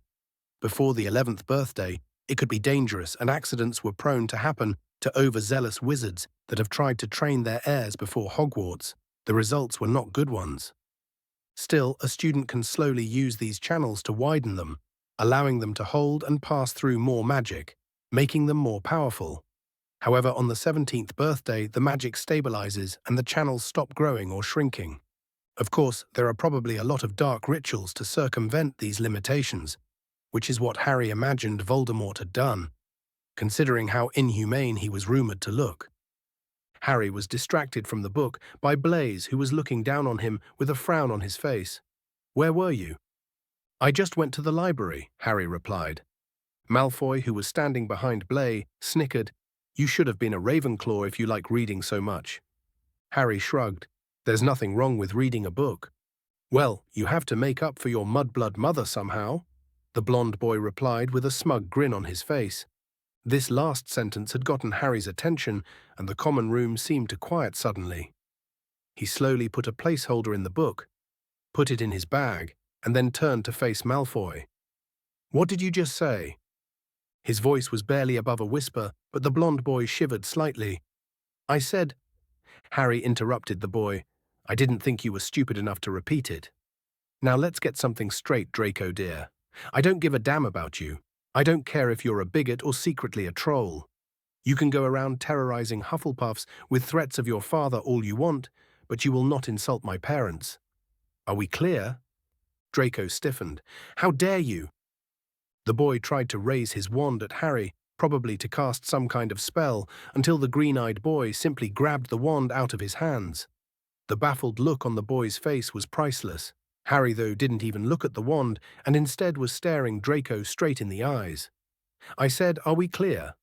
Before the 11th birthday, it could be dangerous and accidents were prone to happen to overzealous wizards that have tried to train their heirs before Hogwarts. The results were not good ones. Still, a student can slowly use these channels to widen them, allowing them to hold and pass through more magic, making them more powerful. However, on the 17th birthday, the magic stabilizes and the channels stop growing or shrinking. Of course, there are probably a lot of dark rituals to circumvent these limitations, which is what Harry imagined Voldemort had done, considering how inhumane he was rumored to look. Harry was distracted from the book by Blaise, who was looking down on him with a frown on his face. "Where were you?" "I just went to the library," Harry replied. Malfoy, who was standing behind Blaise, snickered. "You should have been a Ravenclaw if you like reading so much." Harry shrugged. "There's nothing wrong with reading a book." "Well, you have to make up for your mudblood mother somehow," the blonde boy replied with a smug grin on his face. This last sentence had gotten Harry's attention, and the common room seemed to quiet suddenly. He slowly put a placeholder in the book, put it in his bag, and then turned to face Malfoy. "What did you just say?" His voice was barely above a whisper, but the blonde boy shivered slightly. "I said—" Harry interrupted the boy. "I didn't think you were stupid enough to repeat it. Now let's get something straight, Draco dear. I don't give a damn about you. I don't care if you're a bigot or secretly a troll. You can go around terrorizing Hufflepuffs with threats of your father all you want, but you will not insult my parents. Are we clear?" Draco stiffened. "How dare you?" The boy tried to raise his wand at Harry, probably to cast some kind of spell, until the green-eyed boy simply grabbed the wand out of his hands. The baffled look on the boy's face was priceless. Harry, though, didn't even look at the wand, and instead was staring Draco straight in the eyes. "I said, are we clear?"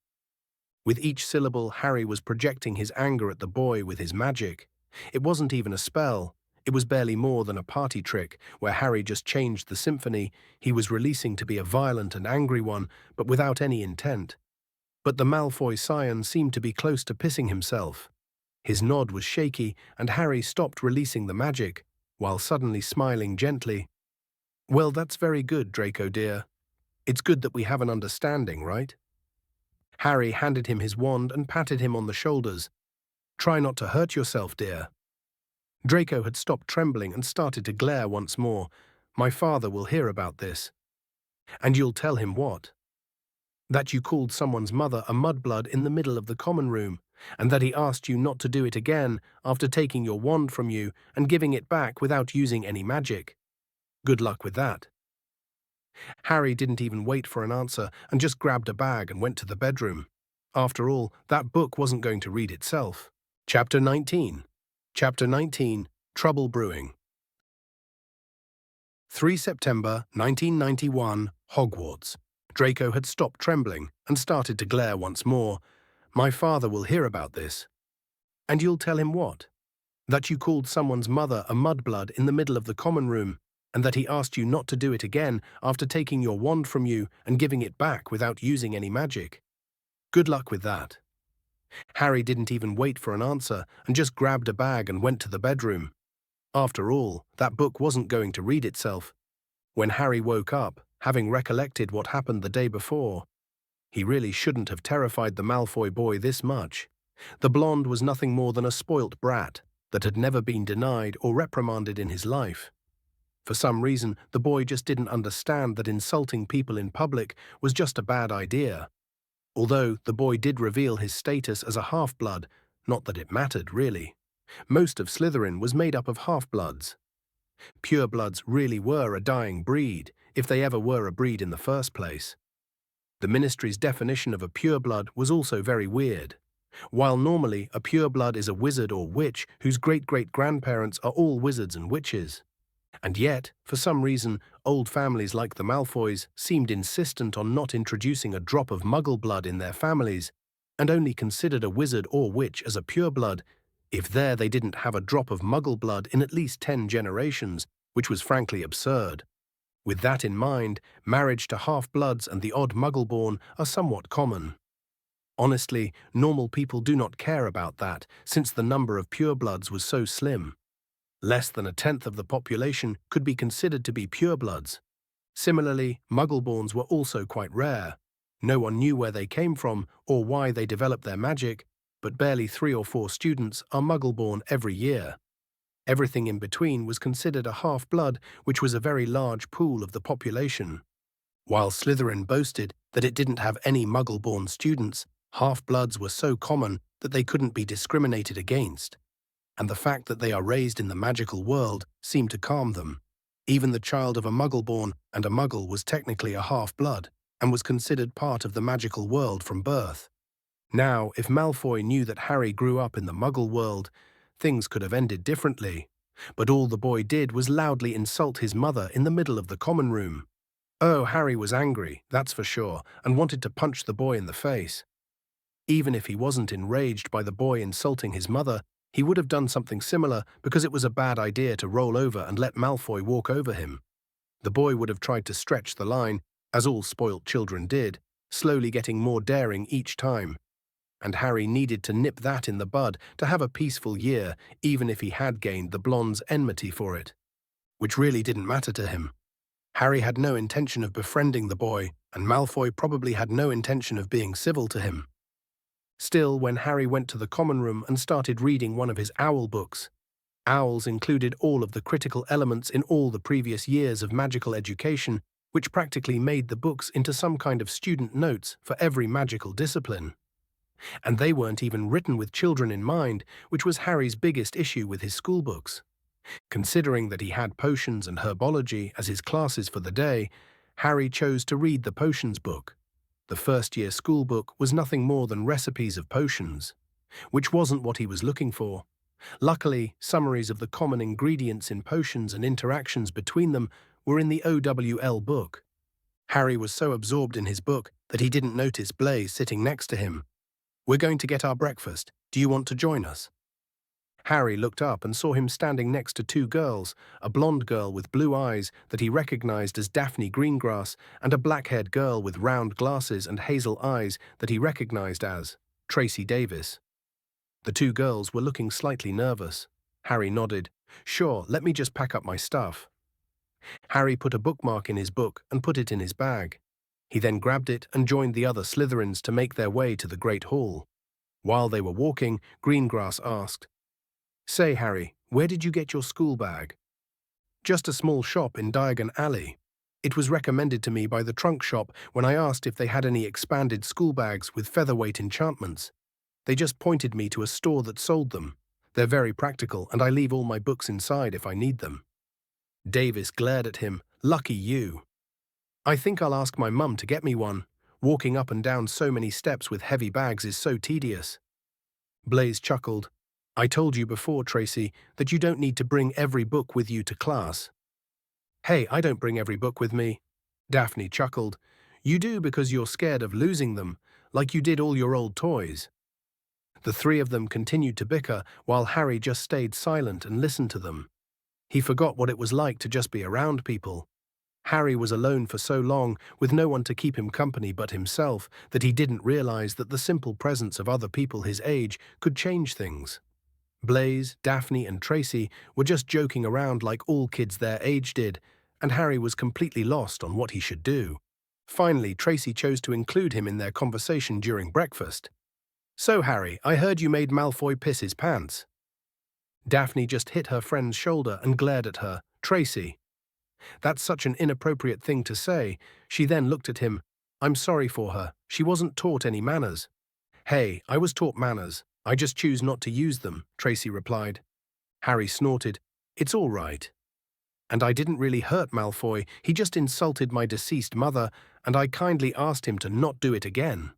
With each syllable, Harry was projecting his anger at the boy with his magic. It wasn't even a spell. It was barely more than a party trick, where Harry just changed the symphony he was releasing to be a violent and angry one, but without any intent. But the Malfoy scion seemed to be close to pissing himself. His nod was shaky, and Harry stopped releasing the magic, while suddenly smiling gently. "Well, that's very good, Draco dear. It's good that we have an understanding, right?" Harry handed him his wand and patted him on the shoulders. "Try not to hurt yourself, dear." Draco had stopped trembling and started to glare once more. "My father will hear about this." "And you'll tell him what?" "That you called someone's mother a mudblood in the middle of the common room, and that he asked you not to do it again after taking your wand from you and giving it back without using any magic. Good luck with that." Harry didn't even wait for an answer and just grabbed a bag and went to the bedroom. After all, that book wasn't going to read itself. Chapter 19. Chapter 19, Trouble Brewing. 3 September 1991, Hogwarts. Draco had stopped trembling and started to glare once more. "My father will hear about this." "And you'll tell him what?" "That you called someone's mother a mudblood in the middle of the common room, and that he asked you not to do it again after taking your wand from you and giving it back without using any magic. Good luck with that." Harry didn't even wait for an answer and just grabbed a bag and went to the bedroom. After all, that book wasn't going to read itself. When Harry woke up, having recollected what happened the day before, he really shouldn't have terrified the Malfoy boy this much. The blonde was nothing more than a spoilt brat that had never been denied or reprimanded in his life. For some reason, the boy just didn't understand that insulting people in public was just a bad idea. Although the boy did reveal his status as a half-blood, not that it mattered, really. Most of Slytherin was made up of half-bloods. Purebloods really were a dying breed, if they ever were a breed in the first place. The Ministry's definition of a pureblood was also very weird. While normally a pureblood is a wizard or witch whose great-great-grandparents are all wizards and witches, And yet, for some reason, old families like the Malfoys seemed insistent on not introducing a drop of Muggle blood in their families, and only considered a wizard or witch as a pureblood if there they didn't have a drop of Muggle blood in at least 10 generations, which was frankly absurd. With that in mind, marriage to half-bloods and the odd Muggle-born are somewhat common. Honestly, normal people do not care about that, since the number of purebloods was so slim. Less than a tenth of the population could be considered to be purebloods. Similarly, Muggle-borns were also quite rare. No one knew where they came from or why they developed their magic, but barely 3 or 4 students are Muggle-born every year. Everything in between was considered a half-blood, which was a very large pool of the population. While Slytherin boasted that it didn't have any Muggle-born students, half-bloods were so common that they couldn't be discriminated against. And the fact that they are raised in the magical world seemed to calm them. Even the child of a Muggle-born and a Muggle was technically a half-blood and was considered part of the magical world from birth. Now, if Malfoy knew that Harry grew up in the Muggle world, things could have ended differently. But all the boy did was loudly insult his mother in the middle of the common room. Oh, Harry was angry, that's for sure, and wanted to punch the boy in the face. Even if he wasn't enraged by the boy insulting his mother, he would have done something similar because it was a bad idea to roll over and let Malfoy walk over him. The boy would have tried to stretch the line, as all spoilt children did, slowly getting more daring each time. And Harry needed to nip that in the bud to have a peaceful year, even if he had gained the blonde's enmity for it. Which really didn't matter to him. Harry had no intention of befriending the boy, and Malfoy probably had no intention of being civil to him. Still, when Harry went to the common room and started reading one of his owl books, owls included all of the critical elements in all the previous years of magical education, which practically made the books into some kind of student notes for every magical discipline. And they weren't even written with children in mind, which was Harry's biggest issue with his school books. Considering that he had potions and herbology as his classes for the day, Harry chose to read the potions book. The first-year school book was nothing more than recipes of potions, which wasn't what he was looking for. Luckily, summaries of the common ingredients in potions and interactions between them were in the OWL book. Harry was so absorbed in his book that he didn't notice Blaise sitting next to him. "We're going to get our breakfast. Do you want to join us?" Harry looked up and saw him standing next to 2 girls, a blonde girl with blue eyes that he recognized as Daphne Greengrass, and a black-haired girl with round glasses and hazel eyes that he recognized as Tracy Davis. The 2 girls were looking slightly nervous. Harry nodded. "Sure, let me just pack up my stuff." Harry put a bookmark in his book and put it in his bag. He then grabbed it and joined the other Slytherins to make their way to the Great Hall. While they were walking, Greengrass asked, "Say, Harry, where did you get your school bag?" "Just a small shop in Diagon Alley. It was recommended to me by the trunk shop when I asked if they had any expanded school bags with featherweight enchantments. They just pointed me to a store that sold them. They're very practical, and I leave all my books inside if I need them." Davis glared at him. "Lucky you." "I think I'll ask my mum to get me one. Walking up and down so many steps with heavy bags is so tedious." Blaise chuckled. "I told you before, Tracy, that you don't need to bring every book with you to class." "Hey, I don't bring every book with me." Daphne chuckled. "You do because you're scared of losing them, like you did all your old toys." The 3 of them continued to bicker while Harry just stayed silent and listened to them. He forgot what it was like to just be around people. Harry was alone for so long, with no one to keep him company but himself, that he didn't realize that the simple presence of other people his age could change things. Blaise, Daphne, and Tracy were just joking around like all kids their age did, and Harry was completely lost on what he should do. Finally, Tracy chose to include him in their conversation during breakfast. "So, Harry, I heard you made Malfoy piss his pants." Daphne just hit her friend's shoulder and glared at her. "Tracy, that's such an inappropriate thing to say." She then looked at him. "I'm sorry for her. She wasn't taught any manners." "Hey, I was taught manners. I just choose not to use them," Tracy replied. Harry snorted. "It's all right. And I didn't really hurt Malfoy. He just insulted my deceased mother, and I kindly asked him to not do it again."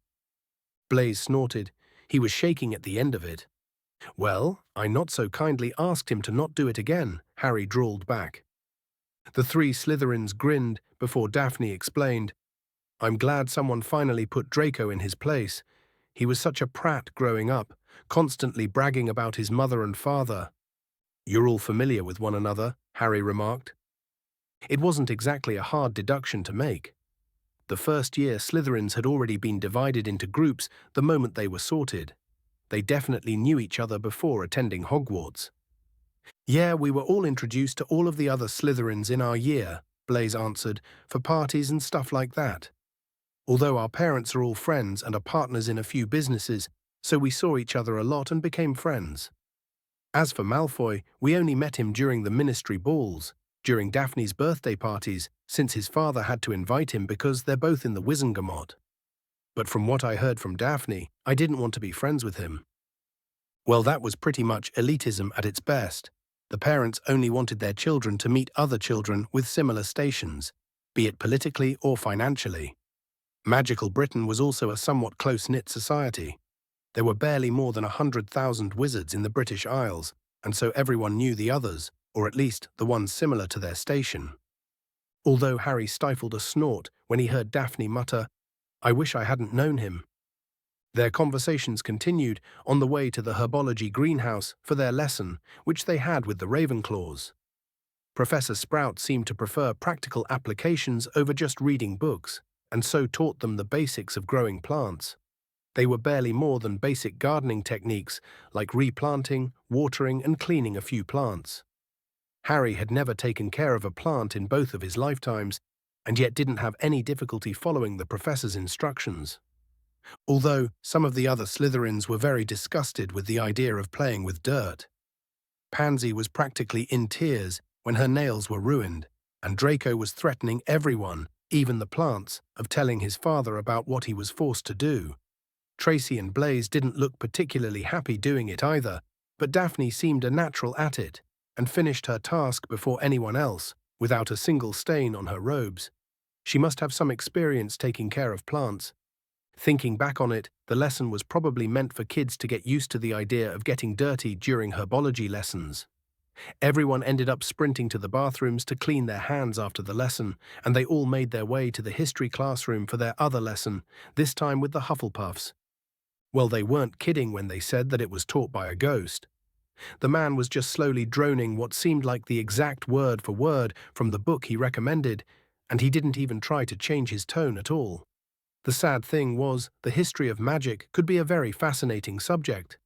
Blaise snorted. He was shaking at the end of it. "Well, I not so kindly asked him to not do it again," Harry drawled back. The three Slytherins grinned before Daphne explained, "I'm glad someone finally put Draco in his place. He was such a prat growing up, constantly bragging about his mother and father." "You're all familiar with one another," Harry remarked. It wasn't exactly a hard deduction to make. The first year, Slytherins had already been divided into groups the moment they were sorted. They definitely knew each other before attending Hogwarts. "Yeah, we were all introduced to all of the other Slytherins in our year," Blaise answered, "for parties and stuff like that. Although our parents are all friends and are partners in a few businesses, so we saw each other a lot and became friends. As for Malfoy, we only met him during the ministry balls, during Daphne's birthday parties, since his father had to invite him because they're both in the Wizengamot. But from what I heard from Daphne, I didn't want to be friends with him." Well, that was pretty much elitism at its best. The parents only wanted their children to meet other children with similar stations, be it politically or financially. Magical Britain was also a somewhat close-knit society. There were barely more than 100,000 wizards in the British Isles, and so everyone knew the others, or at least the ones similar to their station. Although Harry stifled a snort when he heard Daphne mutter, "I wish I hadn't known him." Their conversations continued on the way to the herbology greenhouse for their lesson, which they had with the Ravenclaws. Professor Sprout seemed to prefer practical applications over just reading books, and so taught them the basics of growing plants. They were barely more than basic gardening techniques like replanting, watering, and cleaning a few plants. Harry had never taken care of a plant in both of his lifetimes, and yet didn't have any difficulty following the professor's instructions. Although some of the other Slytherins were very disgusted with the idea of playing with dirt. Pansy was practically in tears when her nails were ruined, and Draco was threatening everyone, even the plants, of telling his father about what he was forced to do. Tracy and Blaise didn't look particularly happy doing it either, but Daphne seemed a natural at it, and finished her task before anyone else, without a single stain on her robes. She must have some experience taking care of plants. Thinking back on it, the lesson was probably meant for kids to get used to the idea of getting dirty during herbology lessons. Everyone ended up sprinting to the bathrooms to clean their hands after the lesson, and they all made their way to the history classroom for their other lesson, this time with the Hufflepuffs. Well, they weren't kidding when they said that it was taught by a ghost. The man was just slowly droning what seemed like the exact word for word from the book he recommended, and he didn't even try to change his tone at all. The sad thing was, the history of magic could be a very fascinating subject,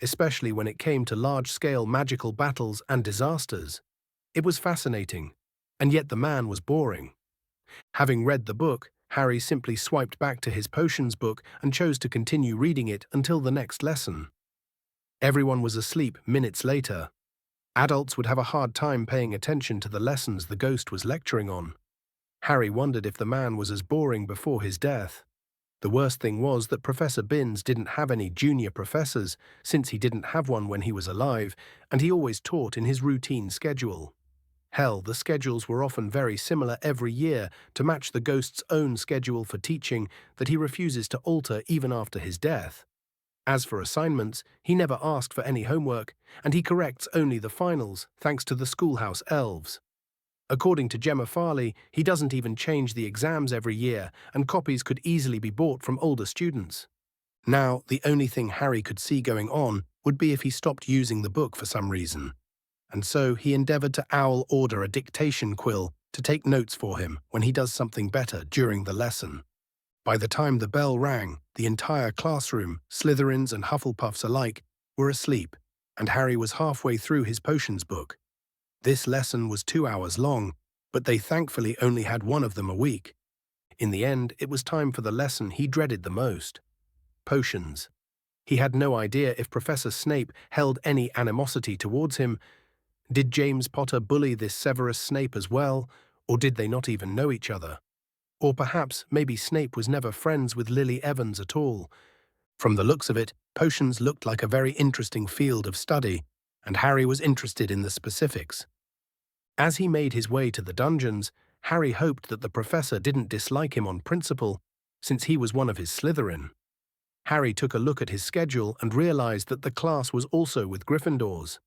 especially when it came to large-scale magical battles and disasters. It was fascinating, and yet the man was boring. Having read the book, Harry simply swiped back to his potions book and chose to continue reading it until the next lesson. Everyone was asleep minutes later. Adults would have a hard time paying attention to the lessons the ghost was lecturing on. Harry wondered if the man was as boring before his death. The worst thing was that Professor Binns didn't have any junior professors, since he didn't have one when he was alive, and he always taught in his routine schedule. Hell, the schedules were often very similar every year to match the ghost's own schedule for teaching that he refuses to alter even after his death. As for assignments, he never asked for any homework, and he corrects only the finals, thanks to the schoolhouse elves. According to Gemma Farley, he doesn't even change the exams every year, and copies could easily be bought from older students. Now, the only thing Harry could see going on would be if he stopped using the book for some reason. And so he endeavored to order a dictation quill to take notes for him when he does something better during the lesson. By the time the bell rang, the entire classroom, Slytherins and Hufflepuffs alike, were asleep, and Harry was halfway through his potions book. This lesson was 2 hours long, but they thankfully only had one of them a week. In the end, it was time for the lesson he dreaded the most: potions. He had no idea if Professor Snape held any animosity towards him. Did James Potter bully this Severus Snape as well, or did they not even know each other? Or perhaps maybe Snape was never friends with Lily Evans at all. From the looks of it, potions looked like a very interesting field of study, and Harry was interested in the specifics. As he made his way to the dungeons, Harry hoped that the professor didn't dislike him on principle, since he was one of his Slytherin. Harry took a look at his schedule and realized that the class was also with Gryffindors.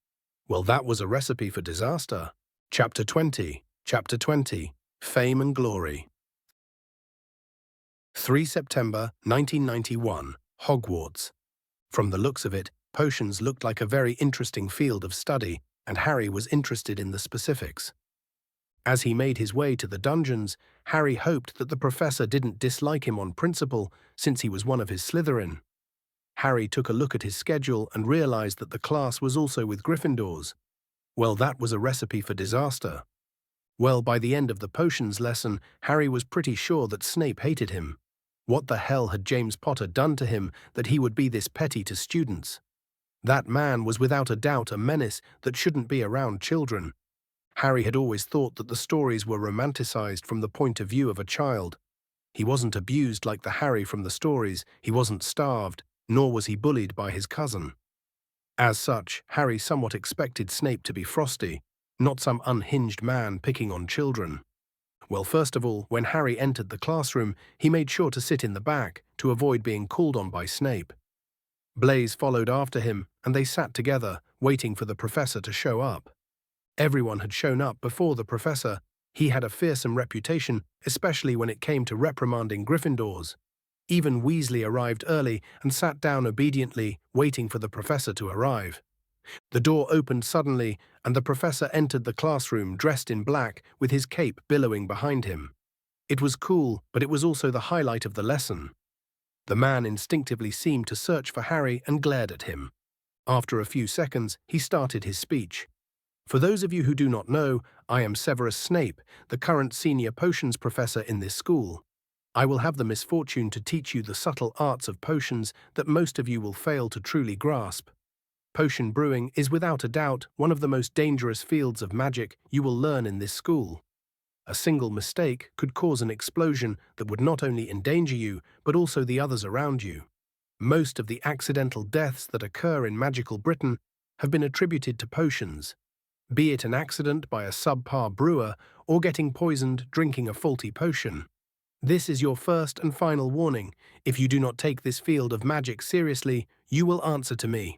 Well, that was a recipe for disaster. Chapter 20. Chapter 20. Fame and Glory. 3 September 1991, Hogwarts. From the looks of it, potions looked like a very interesting field of study, and Harry was interested in the specifics. As he made his way to the dungeons, Harry hoped that the professor didn't dislike him on principle, since he was one of his Slytherin. Harry took a look at his schedule and realized that the class was also with Gryffindors. Well, that was a recipe for disaster. Well, by the end of the potions lesson, Harry was pretty sure that Snape hated him. What the hell had James Potter done to him that he would be this petty to students? That man was without a doubt a menace that shouldn't be around children. Harry had always thought that the stories were romanticized from the point of view of a child. He wasn't abused like the Harry from the stories, he wasn't starved, nor was he bullied by his cousin. As such, Harry somewhat expected Snape to be frosty, not some unhinged man picking on children. Well, first of all, when Harry entered the classroom, he made sure to sit in the back to avoid being called on by Snape. Blaise followed after him, and they sat together, waiting for the professor to show up. Everyone had shown up before the professor. He had a fearsome reputation, especially when it came to reprimanding Gryffindors. Even Weasley arrived early and sat down obediently, waiting for the professor to arrive. The door opened suddenly, and the professor entered the classroom dressed in black with his cape billowing behind him. It was cool, but it was also the highlight of the lesson. The man instinctively seemed to search for Harry and glared at him. After a few seconds, he started his speech. For those of you who do not know, I am Severus Snape, the current senior potions professor in this school. I will have the misfortune to teach you the subtle arts of potions that most of you will fail to truly grasp. Potion brewing is without a doubt one of the most dangerous fields of magic you will learn in this school. A single mistake could cause an explosion that would not only endanger you, but also the others around you. Most of the accidental deaths that occur in magical Britain have been attributed to potions, be it an accident by a subpar brewer or getting poisoned drinking a faulty potion. This is your first and final warning. If you do not take this field of magic seriously, you will answer to me.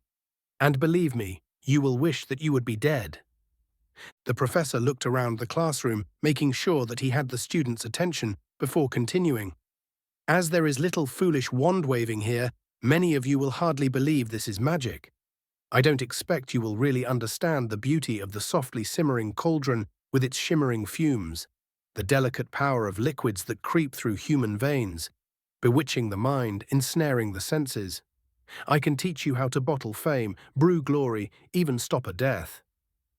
And believe me, you will wish that you would be dead. The professor looked around the classroom, making sure that he had the students' attention before continuing. As there is little foolish wand-waving here, many of you will hardly believe this is magic. I don't expect you will really understand the beauty of the softly simmering cauldron with its shimmering fumes, the delicate power of liquids that creep through human veins, bewitching the mind, ensnaring the senses. I can teach you how to bottle fame, brew glory, even stop a death.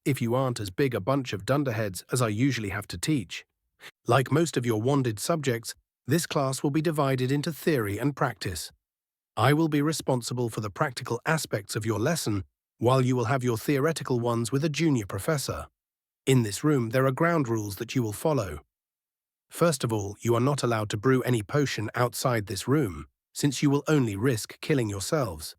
If you aren't as big a bunch of dunderheads as I usually have to teach. Like most of your wanded subjects, this class will be divided into theory and practice. I will be responsible for the practical aspects of your lesson, while you will have your theoretical ones with a junior professor. In this room, there are ground rules that you will follow. First of all, you are not allowed to brew any potion outside this room, since you will only risk killing yourselves.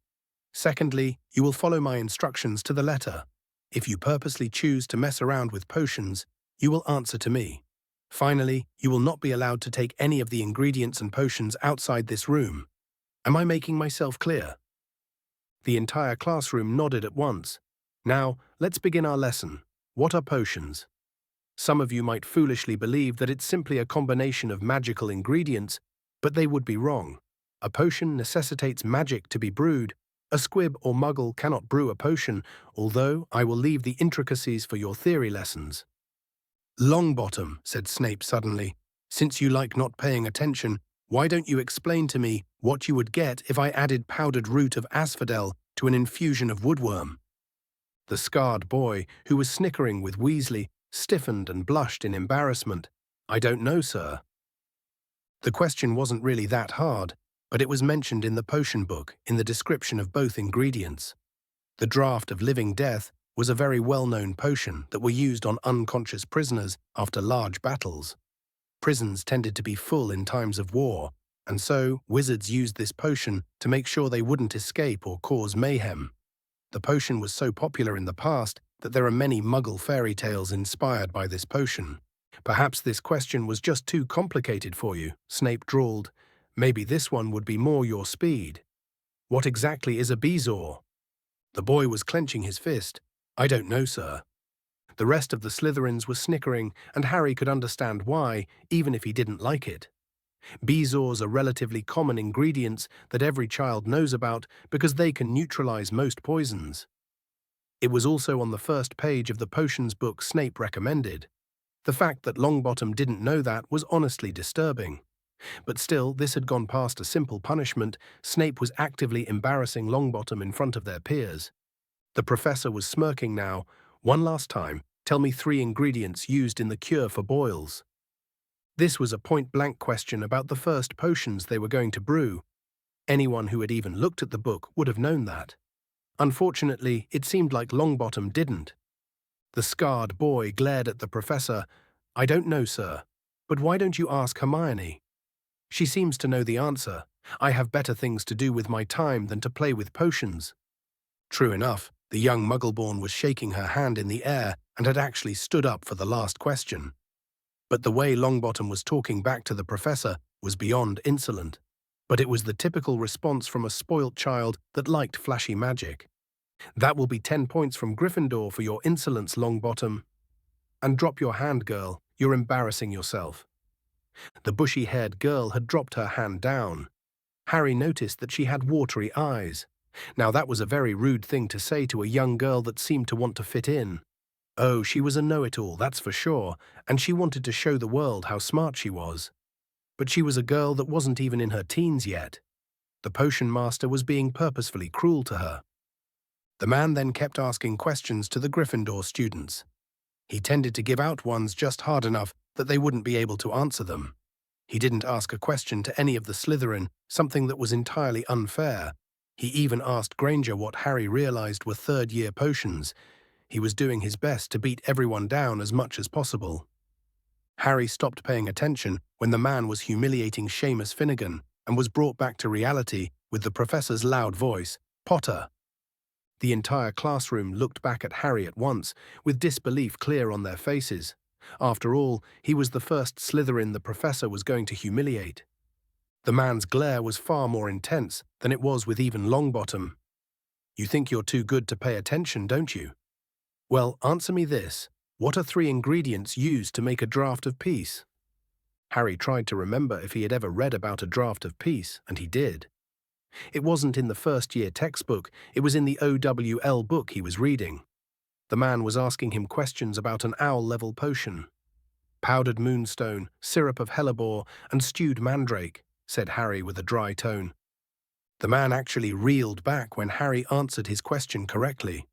Secondly, you will follow my instructions to the letter. If you purposely choose to mess around with potions, you will answer to me. Finally, you will not be allowed to take any of the ingredients and potions outside this room. Am I making myself clear? The entire classroom nodded at once. Now, let's begin our lesson. What are potions? Some of you might foolishly believe that it's simply a combination of magical ingredients, but they would be wrong. A potion necessitates magic to be brewed. A squib or muggle cannot brew a potion, although I will leave the intricacies for your theory lessons. Longbottom, said Snape suddenly, since you like not paying attention, why don't you explain to me what you would get if I added powdered root of asphodel to an infusion of woodworm? The scarred boy, who was snickering with Weasley, stiffened and blushed in embarrassment. I don't know, sir. The question wasn't really that hard, but it was mentioned in the potion book in the description of both ingredients. The draught of living death was a very well-known potion that were used on unconscious prisoners after large battles. Prisons tended to be full in times of war, and so wizards used this potion to make sure they wouldn't escape or cause mayhem. The potion was so popular in the past that there are many Muggle fairy tales inspired by this potion. Perhaps this question was just too complicated for you, Snape drawled. Maybe this one would be more your speed. What exactly is a bezoar? The boy was clenching his fist. I don't know, sir. The rest of the Slytherins were snickering, and Harry could understand why, even if he didn't like it. Bezoars are relatively common ingredients that every child knows about because they can neutralize most poisons. It was also on the first page of the potions book Snape recommended. The fact that Longbottom didn't know that was honestly disturbing. But still, this had gone past a simple punishment. Snape was actively embarrassing Longbottom in front of their peers. The professor was smirking now. One last time, tell me 3 ingredients used in the cure for boils. This was a point-blank question about the first potions they were going to brew. Anyone who had even looked at the book would have known that. Unfortunately, it seemed like Longbottom didn't. The scarred boy glared at the professor. I don't know, sir. But why don't you ask Hermione? She seems to know the answer. I have better things to do with my time than to play with potions. True enough, the young Muggleborn was shaking her hand in the air and had actually stood up for the last question. But the way Longbottom was talking back to the professor was beyond insolent. But it was the typical response from a spoilt child that liked flashy magic. That will be 10 points from Gryffindor for your insolence, Longbottom. And drop your hand, girl. You're embarrassing yourself. The bushy-haired girl had dropped her hand down. Harry noticed that she had watery eyes. Now that was a very rude thing to say to a young girl that seemed to want to fit in. Oh, she was a know-it-all, that's for sure, and she wanted to show the world how smart she was. But she was a girl that wasn't even in her teens yet. The potion master was being purposefully cruel to her. The man then kept asking questions to the Gryffindor students. He tended to give out ones just hard enough that they wouldn't be able to answer them. He didn't ask a question to any of the Slytherin, something that was entirely unfair. He even asked Granger what Harry realized were third-year potions. He was doing his best to beat everyone down as much as possible. Harry stopped paying attention when the man was humiliating Seamus Finnegan and was brought back to reality with the professor's loud voice, Potter. The entire classroom looked back at Harry at once, with disbelief clear on their faces. After all, he was the first Slytherin the professor was going to humiliate. The man's glare was far more intense than it was with even Longbottom. You think you're too good to pay attention, don't you? Well, answer me this. What are 3 ingredients used to make a draught of peace? Harry tried to remember if he had ever read about a draught of peace, and he did. It wasn't in the first-year textbook, it was in the OWL book he was reading. The man was asking him questions about an owl-level potion. Powdered moonstone, syrup of hellebore, and stewed mandrake, said Harry with a dry tone. The man actually reeled back when Harry answered his question correctly.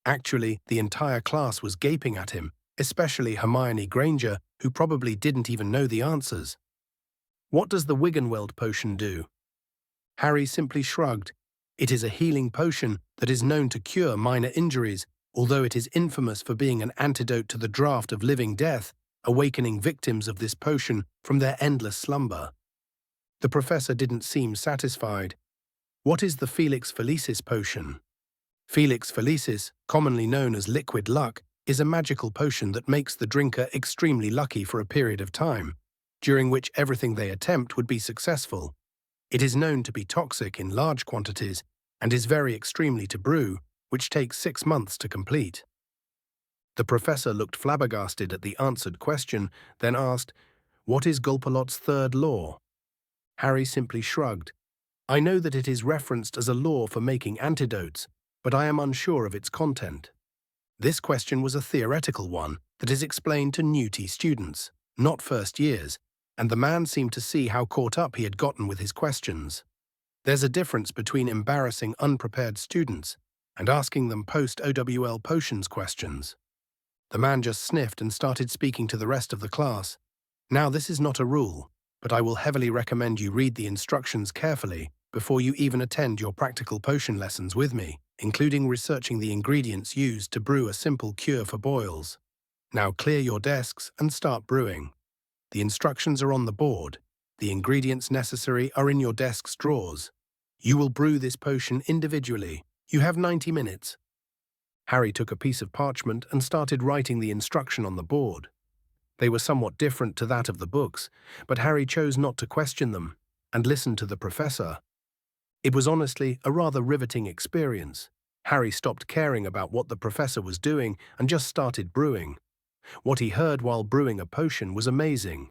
Actually, the entire class was gaping at him, especially Hermione Granger, who probably didn't even know the answers. What does the Wiggenweld potion do? Harry simply shrugged. It is a healing potion that is known to cure minor injuries, although it is infamous for being an antidote to the draught of living death, awakening victims of this potion from their endless slumber. The professor didn't seem satisfied. What is the Felix Felicis potion? Felix Felicis, commonly known as liquid luck, is a magical potion that makes the drinker extremely lucky for a period of time, during which everything they attempt would be successful. It is known to be toxic in large quantities and is very extremely to brew, which takes 6 months to complete. The professor looked flabbergasted at the answered question, then asked, What is Gulpalot's third law? Harry simply shrugged. I know that it is referenced as a law for making antidotes, but I am unsure of its content. This question was a theoretical one that is explained to new-T students, not first years, and the man seemed to see how caught up he had gotten with his questions. There's a difference between embarrassing unprepared students and asking them post-OWL potions questions. The man just sniffed and started speaking to the rest of the class. Now, this is not a rule, but I will heavily recommend you read the instructions carefully before you even attend your practical potion lessons with me, including researching the ingredients used to brew a simple cure for boils. Now clear your desks and start brewing. The instructions are on the board. The ingredients necessary are in your desk's drawers. You will brew this potion individually. You have 90 minutes. Harry took a piece of parchment and started writing the instruction on the board. They were somewhat different to that of the books, but Harry chose not to question them and listened to the professor. It was honestly a rather riveting experience. Harry stopped caring about what the professor was doing and just started brewing. What he heard while brewing a potion was amazing.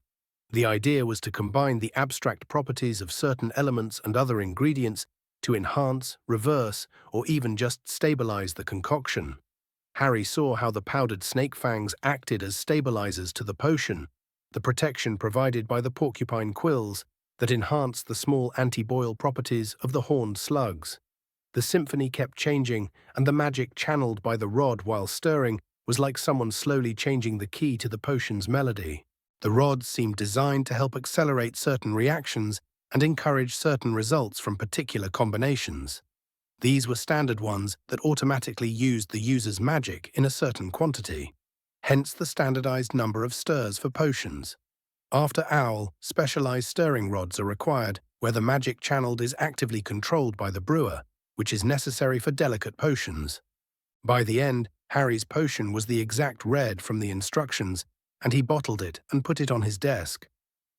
The idea was to combine the abstract properties of certain elements and other ingredients to enhance, reverse, or even just stabilize the concoction. Harry saw how the powdered snake fangs acted as stabilizers to the potion, the protection provided by the porcupine quills that enhanced the small anti-boil properties of the horned slugs. The symphony kept changing, and the magic channeled by the rod while stirring was like someone slowly changing the key to the potion's melody. The rods seemed designed to help accelerate certain reactions and encourage certain results from particular combinations. These were standard ones that automatically used the user's magic in a certain quantity, hence the standardized number of stirs for potions. After Owl, specialized stirring rods are required where the magic channeled is actively controlled by the brewer, which is necessary for delicate potions. By the end, Harry's potion was the exact red from the instructions, and he bottled it and put it on his desk.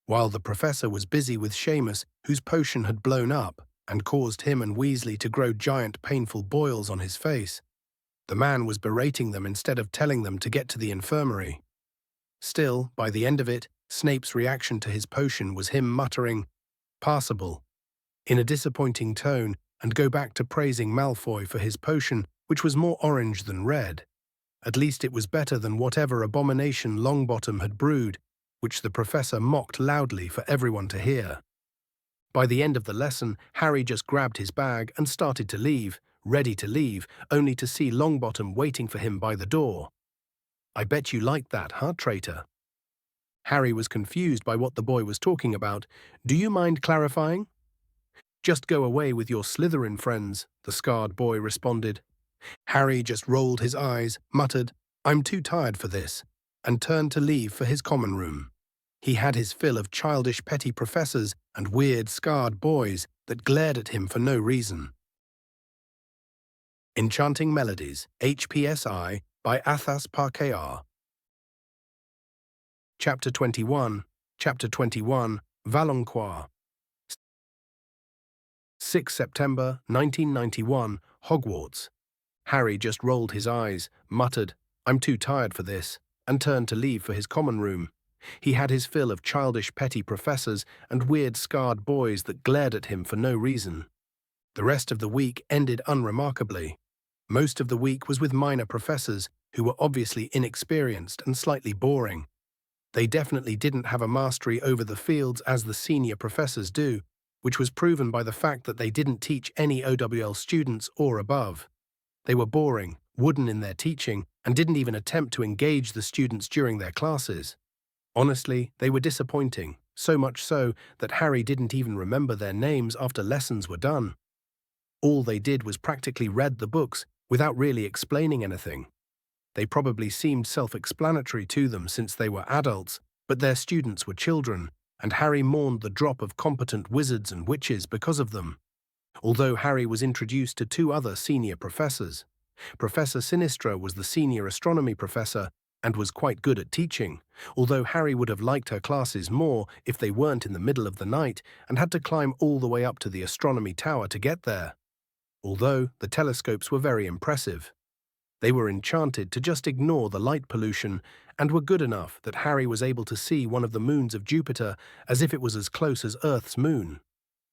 While the professor was busy with Seamus, whose potion had blown up and caused him and Weasley to grow giant painful boils on his face, the man was berating them instead of telling them to get to the infirmary. Still, by the end of it, Snape's reaction to his potion was him muttering, "Passable," in a disappointing tone, and go back to praising Malfoy for his potion, which was more orange than red. At least it was better than whatever abomination Longbottom had brewed, which the professor mocked loudly for everyone to hear. By the end of the lesson, Harry just grabbed his bag and started to leave, ready to leave, only to see Longbottom waiting for him by the door. "I bet you liked that, huh, traitor?" Harry was confused by what the boy was talking about. "Do you mind clarifying?" "Just go away with your Slytherin friends," the scarred boy responded. Harry just rolled his eyes, muttered, "I'm too tired for this," and turned to leave for his common room. He had his fill of childish petty professors and weird scarred boys that glared at him for no reason. Enchanting Melodies, HPSI, by Athas Parkar. Chapter 21, Valonqua. 6 September 1991, Hogwarts. Harry just rolled his eyes, muttered, "I'm too tired for this," and turned to leave for his common room. He had his fill of childish petty professors and weird scarred boys that glared at him for no reason. The rest of the week ended unremarkably. Most of the week was with minor professors who were obviously inexperienced and slightly boring. They definitely didn't have a mastery over the fields as the senior professors do, which was proven by the fact that they didn't teach any OWL students or above. They were boring, wooden in their teaching, and didn't even attempt to engage the students during their classes. Honestly, they were disappointing, so much so that Harry didn't even remember their names after lessons were done. All they did was practically read the books without really explaining anything. They probably seemed self-explanatory to them since they were adults, but their students were children, and Harry mourned the drop of competent wizards and witches because of them. Although Harry was introduced to two other senior professors. Professor Sinistra was the senior astronomy professor and was quite good at teaching, although Harry would have liked her classes more if they weren't in the middle of the night and had to climb all the way up to the astronomy tower to get there. Although the telescopes were very impressive. They were enchanted to just ignore the light pollution and were good enough that Harry was able to see one of the moons of Jupiter as if it was as close as Earth's moon.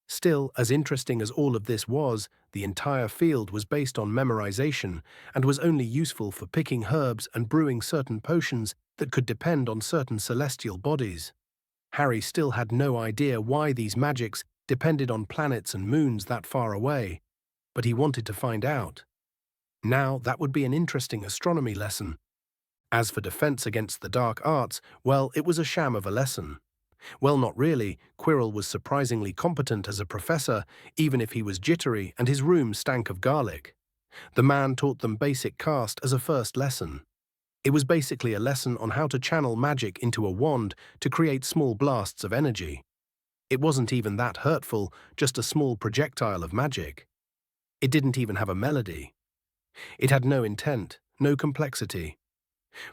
Still, as interesting as all of this was, the entire field was based on memorization and was only useful for picking herbs and brewing certain potions that could depend on certain celestial bodies. Harry still had no idea why these magics depended on planets and moons that far away, but he wanted to find out. Now that would be an interesting astronomy lesson. As for defense against the dark arts, well, it was a sham of a lesson. Well, not really. Quirrell was surprisingly competent as a professor, even if he was jittery and his room stank of garlic. The man taught them basic cast as a first lesson. It was basically a lesson on how to channel magic into a wand to create small blasts of energy. It wasn't even that hurtful, just a small projectile of magic. It didn't even have a melody. It had no intent, no complexity.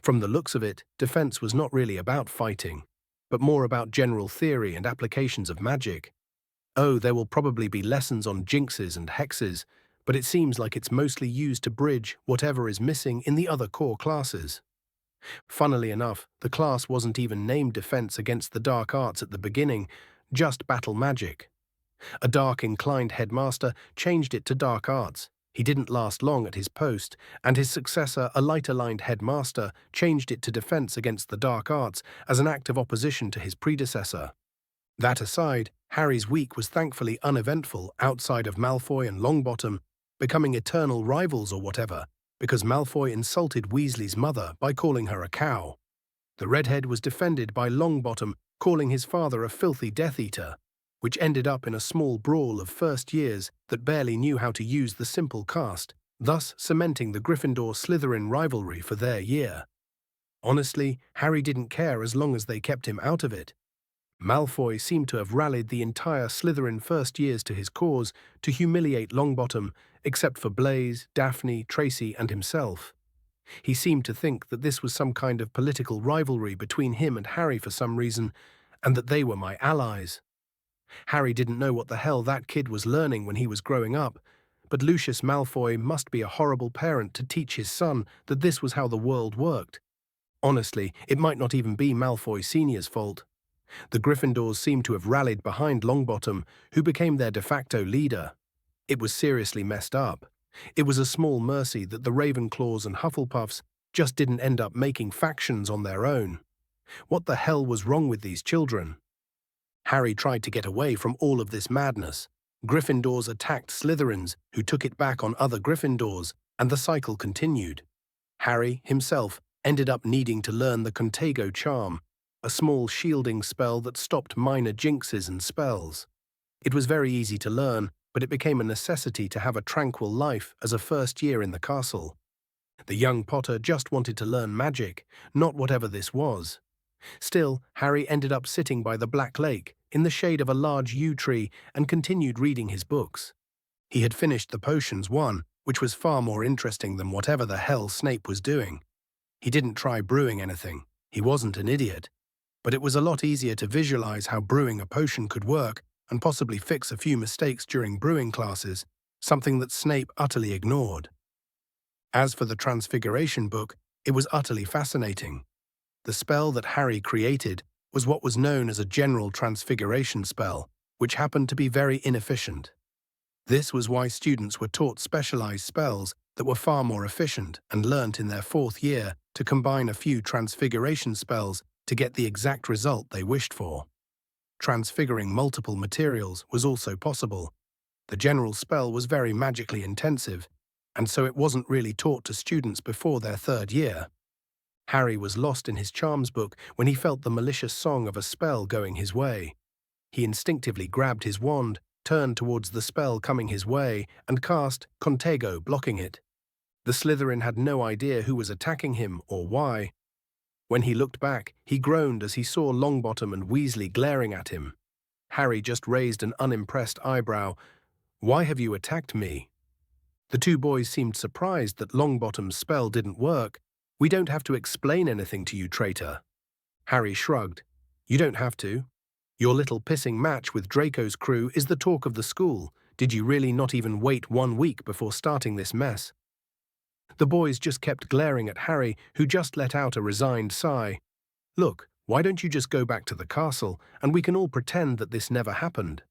From the looks of it, defense was not really about fighting, but more about general theory and applications of magic. Oh, there will probably be lessons on jinxes and hexes, but it seems like it's mostly used to bridge whatever is missing in the other core classes. Funnily enough, the class wasn't even named Defense Against the Dark Arts at the beginning, just Battle Magic. A dark-inclined headmaster changed it to Dark Arts. He didn't last long at his post, and his successor, a light-aligned headmaster, changed it to Defense Against the Dark Arts as an act of opposition to his predecessor. That aside, Harry's week was thankfully uneventful outside of Malfoy and Longbottom becoming eternal rivals or whatever, because Malfoy insulted Weasley's mother by calling her a cow. The redhead was defended by Longbottom calling his father a filthy Death Eater, which ended up in a small brawl of first years that barely knew how to use the simple cast, thus cementing the Gryffindor-Slytherin rivalry for their year. Honestly, Harry didn't care as long as they kept him out of it. Malfoy seemed to have rallied the entire Slytherin first years to his cause to humiliate Longbottom, except for Blaise, Daphne, Tracy, and himself. He seemed to think that this was some kind of political rivalry between him and Harry for some reason, and that they were my allies. Harry didn't know what the hell that kid was learning when he was growing up, but Lucius Malfoy must be a horrible parent to teach his son that this was how the world worked. Honestly, it might not even be Malfoy Sr.'s fault. The Gryffindors seemed to have rallied behind Longbottom, who became their de facto leader. It was seriously messed up. It was a small mercy that the Ravenclaws and Hufflepuffs just didn't end up making factions on their own. What the hell was wrong with these children? Harry tried to get away from all of this madness. Gryffindors attacked Slytherins, who took it back on other Gryffindors, and the cycle continued. Harry, himself, ended up needing to learn the Contago Charm, a small shielding spell that stopped minor jinxes and spells. It was very easy to learn, but it became a necessity to have a tranquil life as a first year in the castle. The young Potter just wanted to learn magic, not whatever this was. Still, Harry ended up sitting by the Black Lake, in the shade of a large yew tree, and continued reading his books. He had finished the potions one, which was far more interesting than whatever the hell Snape was doing. He didn't try brewing anything. He wasn't an idiot. But it was a lot easier to visualize how brewing a potion could work and possibly fix a few mistakes during brewing classes, something that Snape utterly ignored. As for the Transfiguration book, it was utterly fascinating. The spell that Harry created was what was known as a general transfiguration spell, which happened to be very inefficient. This was why students were taught specialized spells that were far more efficient and learnt in their fourth year to combine a few transfiguration spells to get the exact result they wished for. Transfiguring multiple materials was also possible. The general spell was very magically intensive, and so it wasn't really taught to students before their third year. Harry was lost in his charms book when he felt the malicious song of a spell going his way. He instinctively grabbed his wand, turned towards the spell coming his way, and cast Contago, blocking it. The Slytherin had no idea who was attacking him or why. When he looked back, he groaned as he saw Longbottom and Weasley glaring at him. Harry just raised an unimpressed eyebrow. "Why have you attacked me?" The two boys seemed surprised that Longbottom's spell didn't work. "We don't have to explain anything to you, traitor." Harry shrugged. "You don't have to. Your little pissing match with Draco's crew is the talk of the school. Did you really not even wait 1 week before starting this mess?" The boys just kept glaring at Harry, who just let out a resigned sigh. "Look, why don't you just go back to the castle, and we can all pretend that this never happened?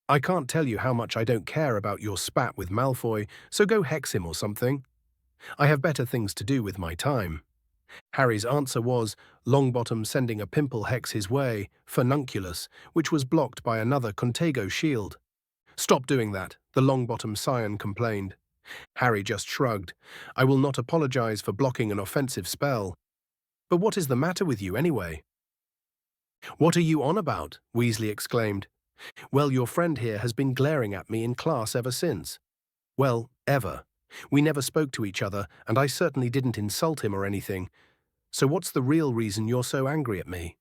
I can't tell you how much I don't care about your spat with Malfoy, so go hex him or something. I have better things to do with my time." Harry's answer was Longbottom sending a pimple hex his way, Furnunculus, which was blocked by another Contago shield. "Stop doing that," the Longbottom scion complained. Harry just shrugged. "I will not apologize for blocking an offensive spell. But what is the matter with you anyway?" "What are you on about?" Weasley exclaimed. "Well, your friend here has been glaring at me in class ever since. Well, ever. We never spoke to each other, and I certainly didn't insult him or anything. So what's the real reason you're so angry at me?"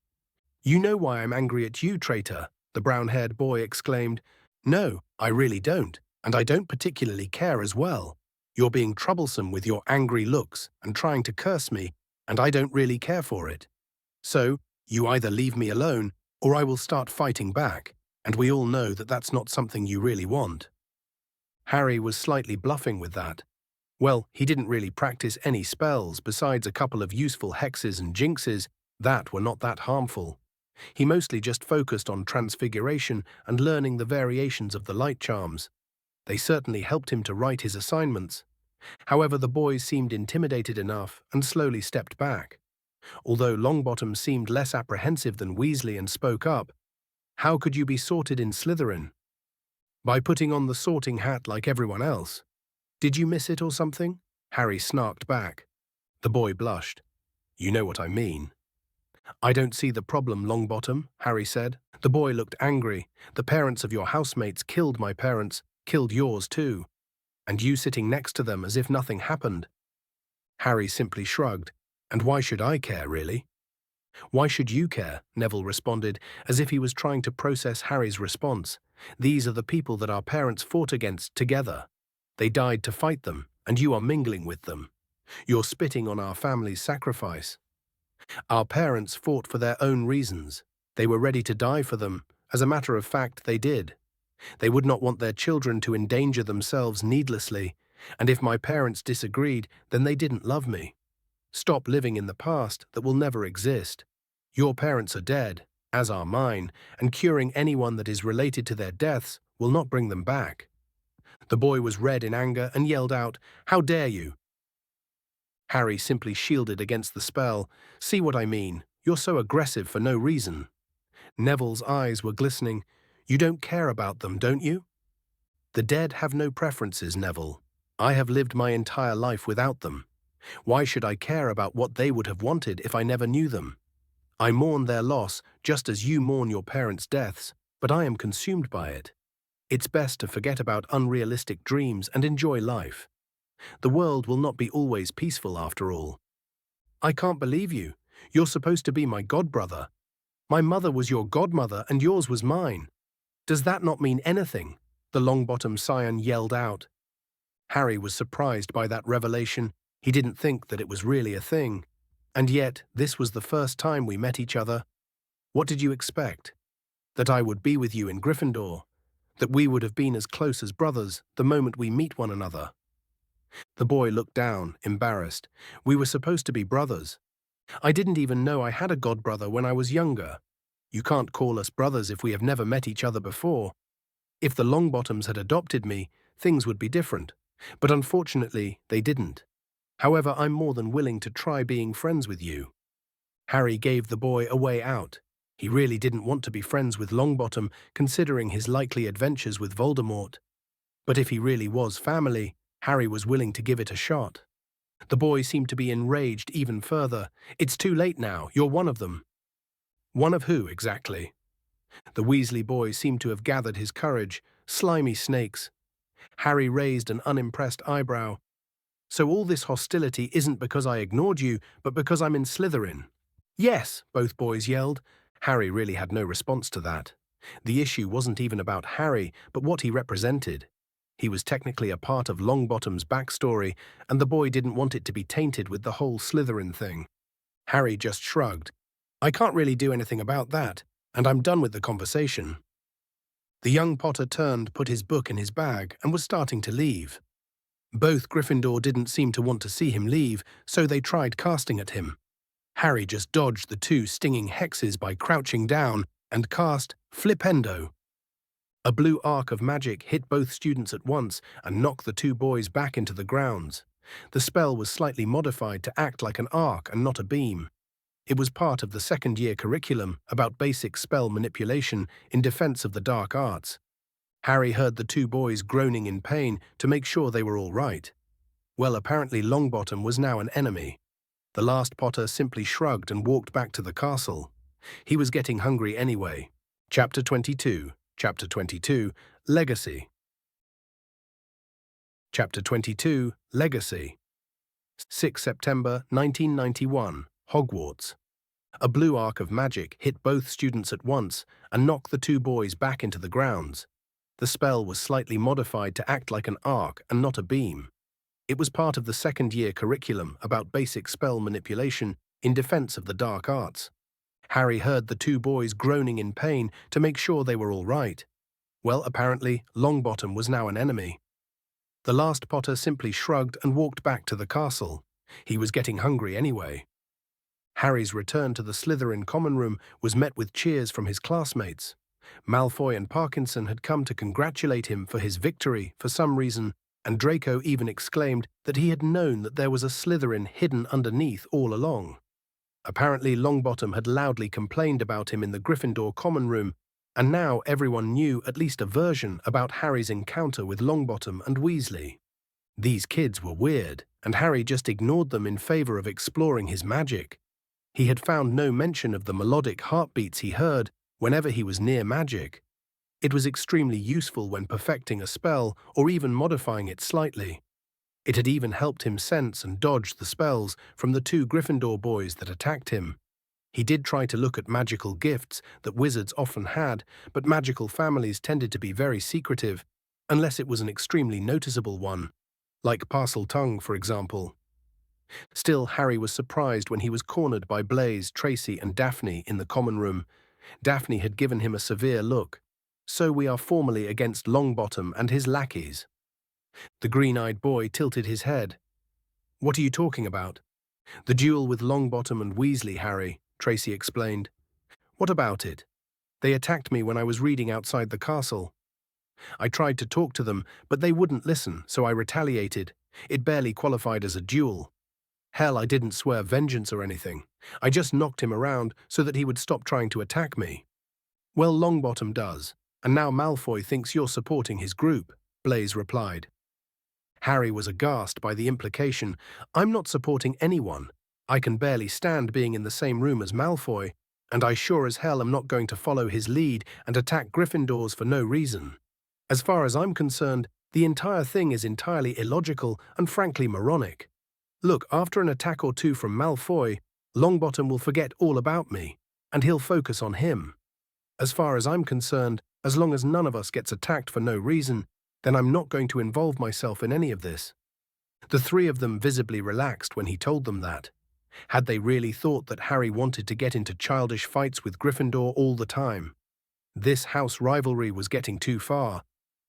"You know why I'm angry at you, traitor," the brown-haired boy exclaimed. "No, I really don't, and I don't particularly care as well. You're being troublesome with your angry looks and trying to curse me, and I don't really care for it. So, you either leave me alone, or I will start fighting back, and we all know that that's not something you really want." Harry was slightly bluffing with that. Well, he didn't really practice any spells besides a couple of useful hexes and jinxes that were not that harmful. He mostly just focused on transfiguration and learning the variations of the light charms. They certainly helped him to write his assignments. However, the boys seemed intimidated enough and slowly stepped back. Although Longbottom seemed less apprehensive than Weasley and spoke up, "How could you be sorted in Slytherin?" "By putting on the sorting hat like everyone else." "Did you miss it or something?" Harry snarked back. The boy blushed. "You know what I mean." "I don't see the problem, Longbottom," Harry said. The boy looked angry. "The parents of your housemates killed my parents, killed yours too. And you sitting next to them as if nothing happened." Harry simply shrugged. "And why should I care, really?" "Why should you care?" Neville responded, as if he was trying to process Harry's response. "These are the people that our parents fought against together. They died to fight them, and you are mingling with them. You're spitting on our family's sacrifice. Our parents fought for their own reasons. They were ready to die for them. As a matter of fact, they did. They would not want their children to endanger themselves needlessly, and if my parents disagreed, then they didn't love me. Stop living in the past that will never exist. Your parents are dead, as are mine, and curing anyone that is related to their deaths will not bring them back." The boy was red in anger and yelled out, "How dare you!" Harry simply shielded against the spell. "See what I mean? You're so aggressive for no reason." Neville's eyes were glistening. "You don't care about them, don't you?" "The dead have no preferences, Neville. I have lived my entire life without them. Why should I care about what they would have wanted if I never knew them? I mourn their loss just as you mourn your parents' deaths, but I am consumed by it. It's best to forget about unrealistic dreams and enjoy life. The world will not be always peaceful after all." "I can't believe you. You're supposed to be my godbrother. My mother was your godmother and yours was mine. Does that not mean anything?" the Longbottom scion yelled out. Harry was surprised by that revelation. He didn't think that it was really a thing. "And yet, this was the first time we met each other. What did you expect? That I would be with you in Gryffindor? That we would have been as close as brothers the moment we meet one another?" The boy looked down, embarrassed. "We were supposed to be brothers. I didn't even know I had a godbrother when I was younger. You can't call us brothers if we have never met each other before. If the Longbottoms had adopted me, things would be different. But unfortunately, they didn't. However, I'm more than willing to try being friends with you." Harry gave the boy a way out. He really didn't want to be friends with Longbottom, considering his likely adventures with Voldemort. But if he really was family, Harry was willing to give it a shot. The boy seemed to be enraged even further. "It's too late now. You're one of them." "One of who, exactly?" The Weasley boy seemed to have gathered his courage. "Slimy snakes." Harry raised an unimpressed eyebrow. "So all this hostility isn't because I ignored you, but because I'm in Slytherin?" "Yes," both boys yelled. Harry really had no response to that. The issue wasn't even about Harry, but what he represented. He was technically a part of Longbottom's backstory, and the boy didn't want it to be tainted with the whole Slytherin thing. Harry just shrugged. "I can't really do anything about that, and I'm done with the conversation." The young Potter turned, put his book in his bag, and was starting to leave. Both Gryffindor didn't seem to want to see him leave, so they tried casting at him. Harry just dodged the two stinging hexes by crouching down and cast Flipendo. A blue arc of magic hit both students at once and knocked the two boys back into the grounds. The spell was slightly modified to act like an arc and not a beam. It was part of the second-year curriculum about basic spell manipulation in defense of the dark arts. Harry heard the two boys groaning in pain to make sure they were all right. Well, apparently Longbottom was now an enemy. The last Potter simply shrugged and walked back to the castle. He was getting hungry anyway. Chapter 22. Chapter 22. Legacy. Chapter 22. Legacy. 6 September 1991. Hogwarts. A blue arc of magic hit both students at once and knocked the two boys back into the grounds. The spell was slightly modified to act like an arc and not a beam. It was part of the second-year curriculum about basic spell manipulation in defense of the dark arts. Harry heard the two boys groaning in pain to make sure they were all right. Well, apparently, Longbottom was now an enemy. The last Potter simply shrugged and walked back to the castle. He was getting hungry anyway. Harry's return to the Slytherin common room was met with cheers from his classmates. Malfoy and Parkinson had come to congratulate him for his victory for some reason, and Draco even exclaimed that he had known that there was a Slytherin hidden underneath all along. Apparently Longbottom had loudly complained about him in the Gryffindor common room, and now everyone knew at least a version about Harry's encounter with Longbottom and Weasley. These kids were weird, and Harry just ignored them in favor of exploring his magic. He had found no mention of the melodic heartbeats he heard whenever he was near magic. It was extremely useful when perfecting a spell or even modifying it slightly. It had even helped him sense and dodge the spells from the 2 Gryffindor boys that attacked him. He did try to look at magical gifts that wizards often had, but magical families tended to be very secretive, unless it was an extremely noticeable one, like Parseltongue, for example. Still, Harry was surprised when he was cornered by Blaise, Tracy, and Daphne in the common room. Daphne had given him a severe look. "So we are formally against Longbottom and his lackeys." The green-eyed boy tilted his head. "What are you talking about?" "The duel with Longbottom and Weasley, Harry," Tracy explained. "What about it?" "They attacked me when I was reading outside the castle. I tried to talk to them, but they wouldn't listen, so I retaliated. It barely qualified as a duel. Hell, I didn't swear vengeance or anything. I just knocked him around so that he would stop trying to attack me." "Well, Longbottom does, and now Malfoy thinks you're supporting his group," Blaise replied. Harry was aghast by the implication. "I'm not supporting anyone. I can barely stand being in the same room as Malfoy, and I sure as hell am not going to follow his lead and attack Gryffindors for no reason. As far as I'm concerned, the entire thing is entirely illogical and frankly moronic. Look, after an attack or two from Malfoy, Longbottom will forget all about me, and he'll focus on him. As far as I'm concerned, as long as none of us gets attacked for no reason, then I'm not going to involve myself in any of this." The 3 of them visibly relaxed when he told them that. Had they really thought that Harry wanted to get into childish fights with Gryffindor all the time? This house rivalry was getting too far.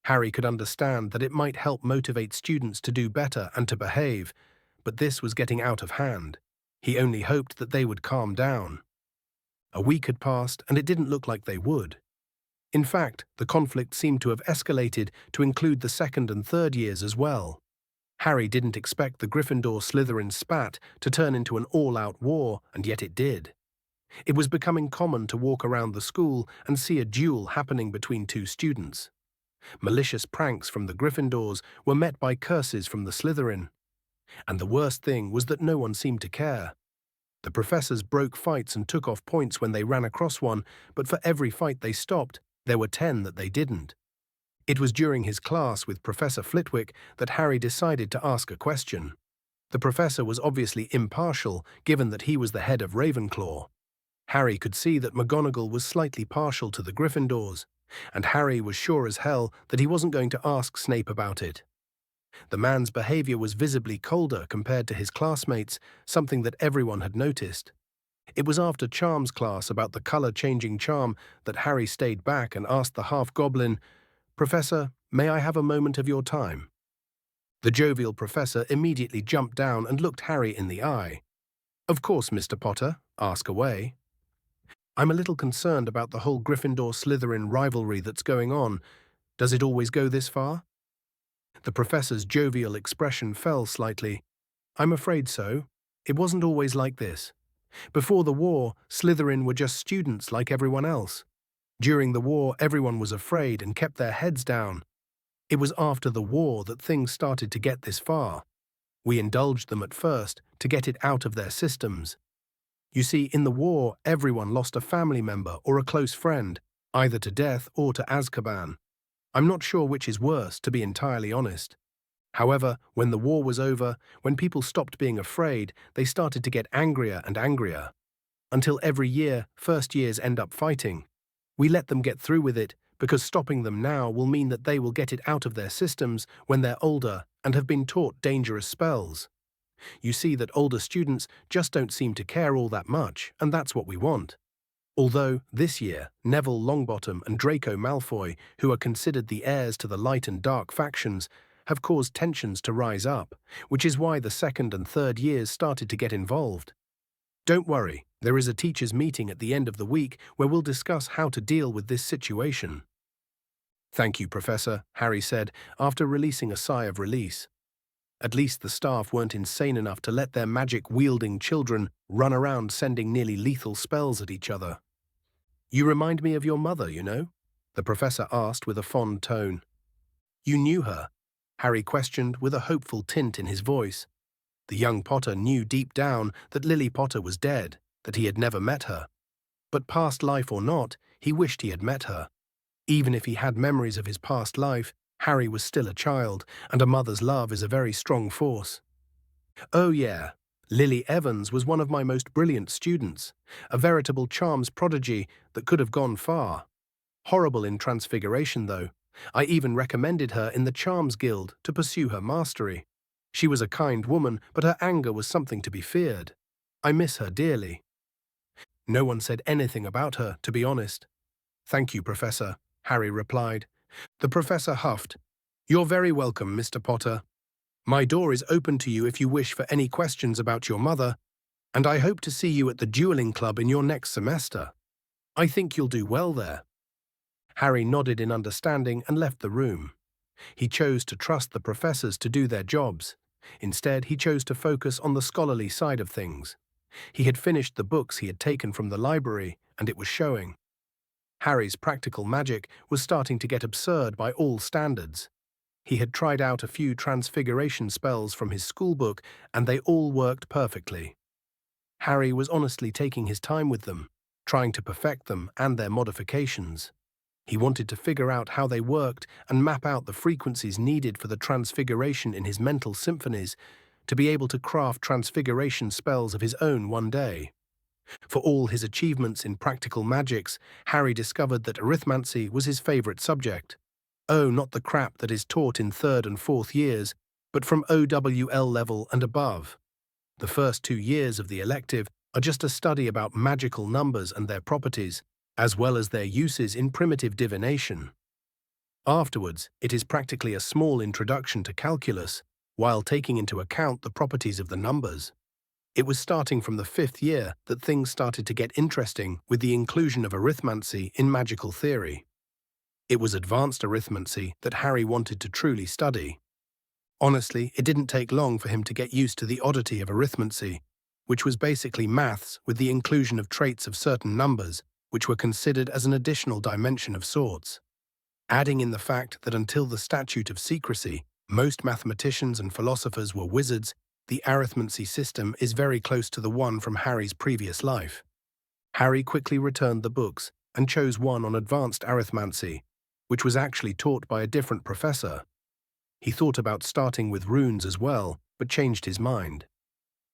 Harry could understand that it might help motivate students to do better and to behave, but this was getting out of hand. He only hoped that they would calm down. A week had passed, and it didn't look like they would. In fact, the conflict seemed to have escalated to include the 2nd and 3rd years as well. Harry didn't expect the Gryffindor-Slytherin spat to turn into an all-out war, and yet it did. It was becoming common to walk around the school and see a duel happening between 2 students. Malicious pranks from the Gryffindors were met by curses from the Slytherin. And the worst thing was that no one seemed to care. The professors broke fights and took off points when they ran across one, but for every fight they stopped, there were 10 that they didn't. It was during his class with Professor Flitwick that Harry decided to ask a question. The professor was obviously impartial, given that he was the head of Ravenclaw. Harry could see that McGonagall was slightly partial to the Gryffindors, and Harry was sure as hell that he wasn't going to ask Snape about it. The man's behavior was visibly colder compared to his classmates, something that everyone had noticed. It was after Charm's class about the color-changing charm that Harry stayed back and asked the half-goblin, "Professor, may I have a moment of your time?" The jovial professor immediately jumped down and looked Harry in the eye. "Of course, Mr. Potter, ask away." "I'm a little concerned about the whole Gryffindor-Slytherin rivalry that's going on. Does it always go this far?" The professor's jovial expression fell slightly. "I'm afraid so. It wasn't always like this. Before the war, Slytherin were just students like everyone else. During the war, everyone was afraid and kept their heads down. It was after the war that things started to get this far. We indulged them at first to get it out of their systems. You see, in the war, everyone lost a family member or a close friend, either to death or to Azkaban. I'm not sure which is worse, to be entirely honest. However, when the war was over, when people stopped being afraid, they started to get angrier and angrier. Until every year, first years end up fighting. We let them get through with it, because stopping them now will mean that they will get it out of their systems when they're older and have been taught dangerous spells. You see that older students just don't seem to care all that much, and that's what we want. Although, this year, Neville Longbottom and Draco Malfoy, who are considered the heirs to the light and dark factions, have caused tensions to rise up, which is why the second and third years started to get involved. Don't worry, there is a teachers' meeting at the end of the week where we'll discuss how to deal with this situation. Thank you, Professor, Harry said, after releasing a sigh of release. At least the staff weren't insane enough to let their magic-wielding children run around sending nearly lethal spells at each other. You remind me of your mother, you know? The professor asked with a fond tone. You knew her? Harry questioned with a hopeful tint in his voice. The young Potter knew deep down that Lily Potter was dead, that he had never met her. But past life or not, he wished he had met her. Even if he had memories of his past life, Harry was still a child, and a mother's love is a very strong force. Oh yeah, Lily Evans was one of my most brilliant students, a veritable charms prodigy that could have gone far. Horrible in transfiguration, though. I even recommended her in the Charms Guild to pursue her mastery. She was a kind woman, but her anger was something to be feared. I miss her dearly. No one said anything about her, to be honest. Thank you, Professor, Harry replied. The professor huffed. You're very welcome, Mr. Potter. My door is open to you if you wish for any questions about your mother, and I hope to see you at the dueling club in your next semester. I think you'll do well there. Harry nodded in understanding and left the room. He chose to trust the professors to do their jobs. Instead, he chose to focus on the scholarly side of things. He had finished the books he had taken from the library, and it was showing. Harry's practical magic was starting to get absurd by all standards. He had tried out a few transfiguration spells from his schoolbook, and they all worked perfectly. Harry was honestly taking his time with them, trying to perfect them and their modifications. He wanted to figure out how they worked and map out the frequencies needed for the transfiguration in his mental symphonies to be able to craft transfiguration spells of his own one day. For all his achievements in practical magics, Harry discovered that arithmancy was his favorite subject. Oh, not the crap that is taught in third and fourth years, but from OWL level and above. The first 2 years of the elective are just a study about magical numbers and their properties, as well as their uses in primitive divination. Afterwards, it is practically a small introduction to calculus, while taking into account the properties of the numbers. It was starting from the 5th year that things started to get interesting with the inclusion of arithmancy in magical theory. It was advanced arithmancy that Harry wanted to truly study. Honestly, it didn't take long for him to get used to the oddity of arithmancy, which was basically maths with the inclusion of traits of certain numbers, which were considered as an additional dimension of sorts. Adding in the fact that until the Statute of Secrecy, most mathematicians and philosophers were wizards, the arithmancy system is very close to the one from Harry's previous life. Harry quickly returned the books and chose one on advanced arithmancy, which was actually taught by a different professor. He thought about starting with runes as well, but changed his mind.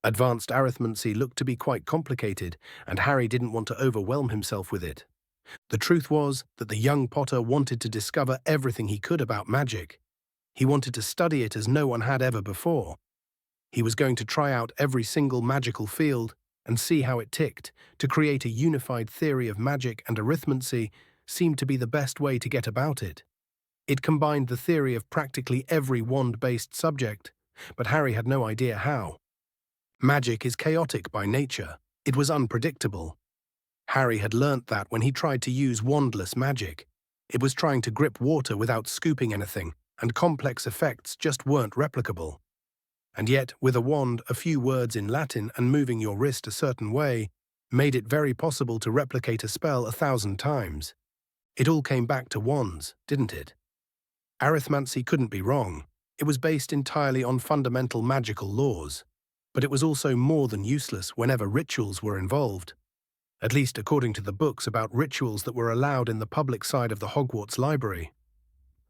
Advanced arithmancy looked to be quite complicated, and Harry didn't want to overwhelm himself with it. The truth was that the young Potter wanted to discover everything he could about magic. He wanted to study it as no one had ever before. He was going to try out every single magical field and see how it ticked. To create a unified theory of magic and arithmancy seemed to be the best way to get about it. It combined the theory of practically every wand-based subject, but Harry had no idea how. Magic is chaotic by nature. It was unpredictable. Harry had learnt that when he tried to use wandless magic. It was trying to grip water without scooping anything, and complex effects just weren't replicable. And yet, with a wand, a few words in Latin and moving your wrist a certain way made it very possible to replicate a spell 1,000 times. It all came back to wands, didn't it? Arithmancy couldn't be wrong. It was based entirely on fundamental magical laws. But it was also more than useless whenever rituals were involved. At least according to the books about rituals that were allowed in the public side of the Hogwarts library.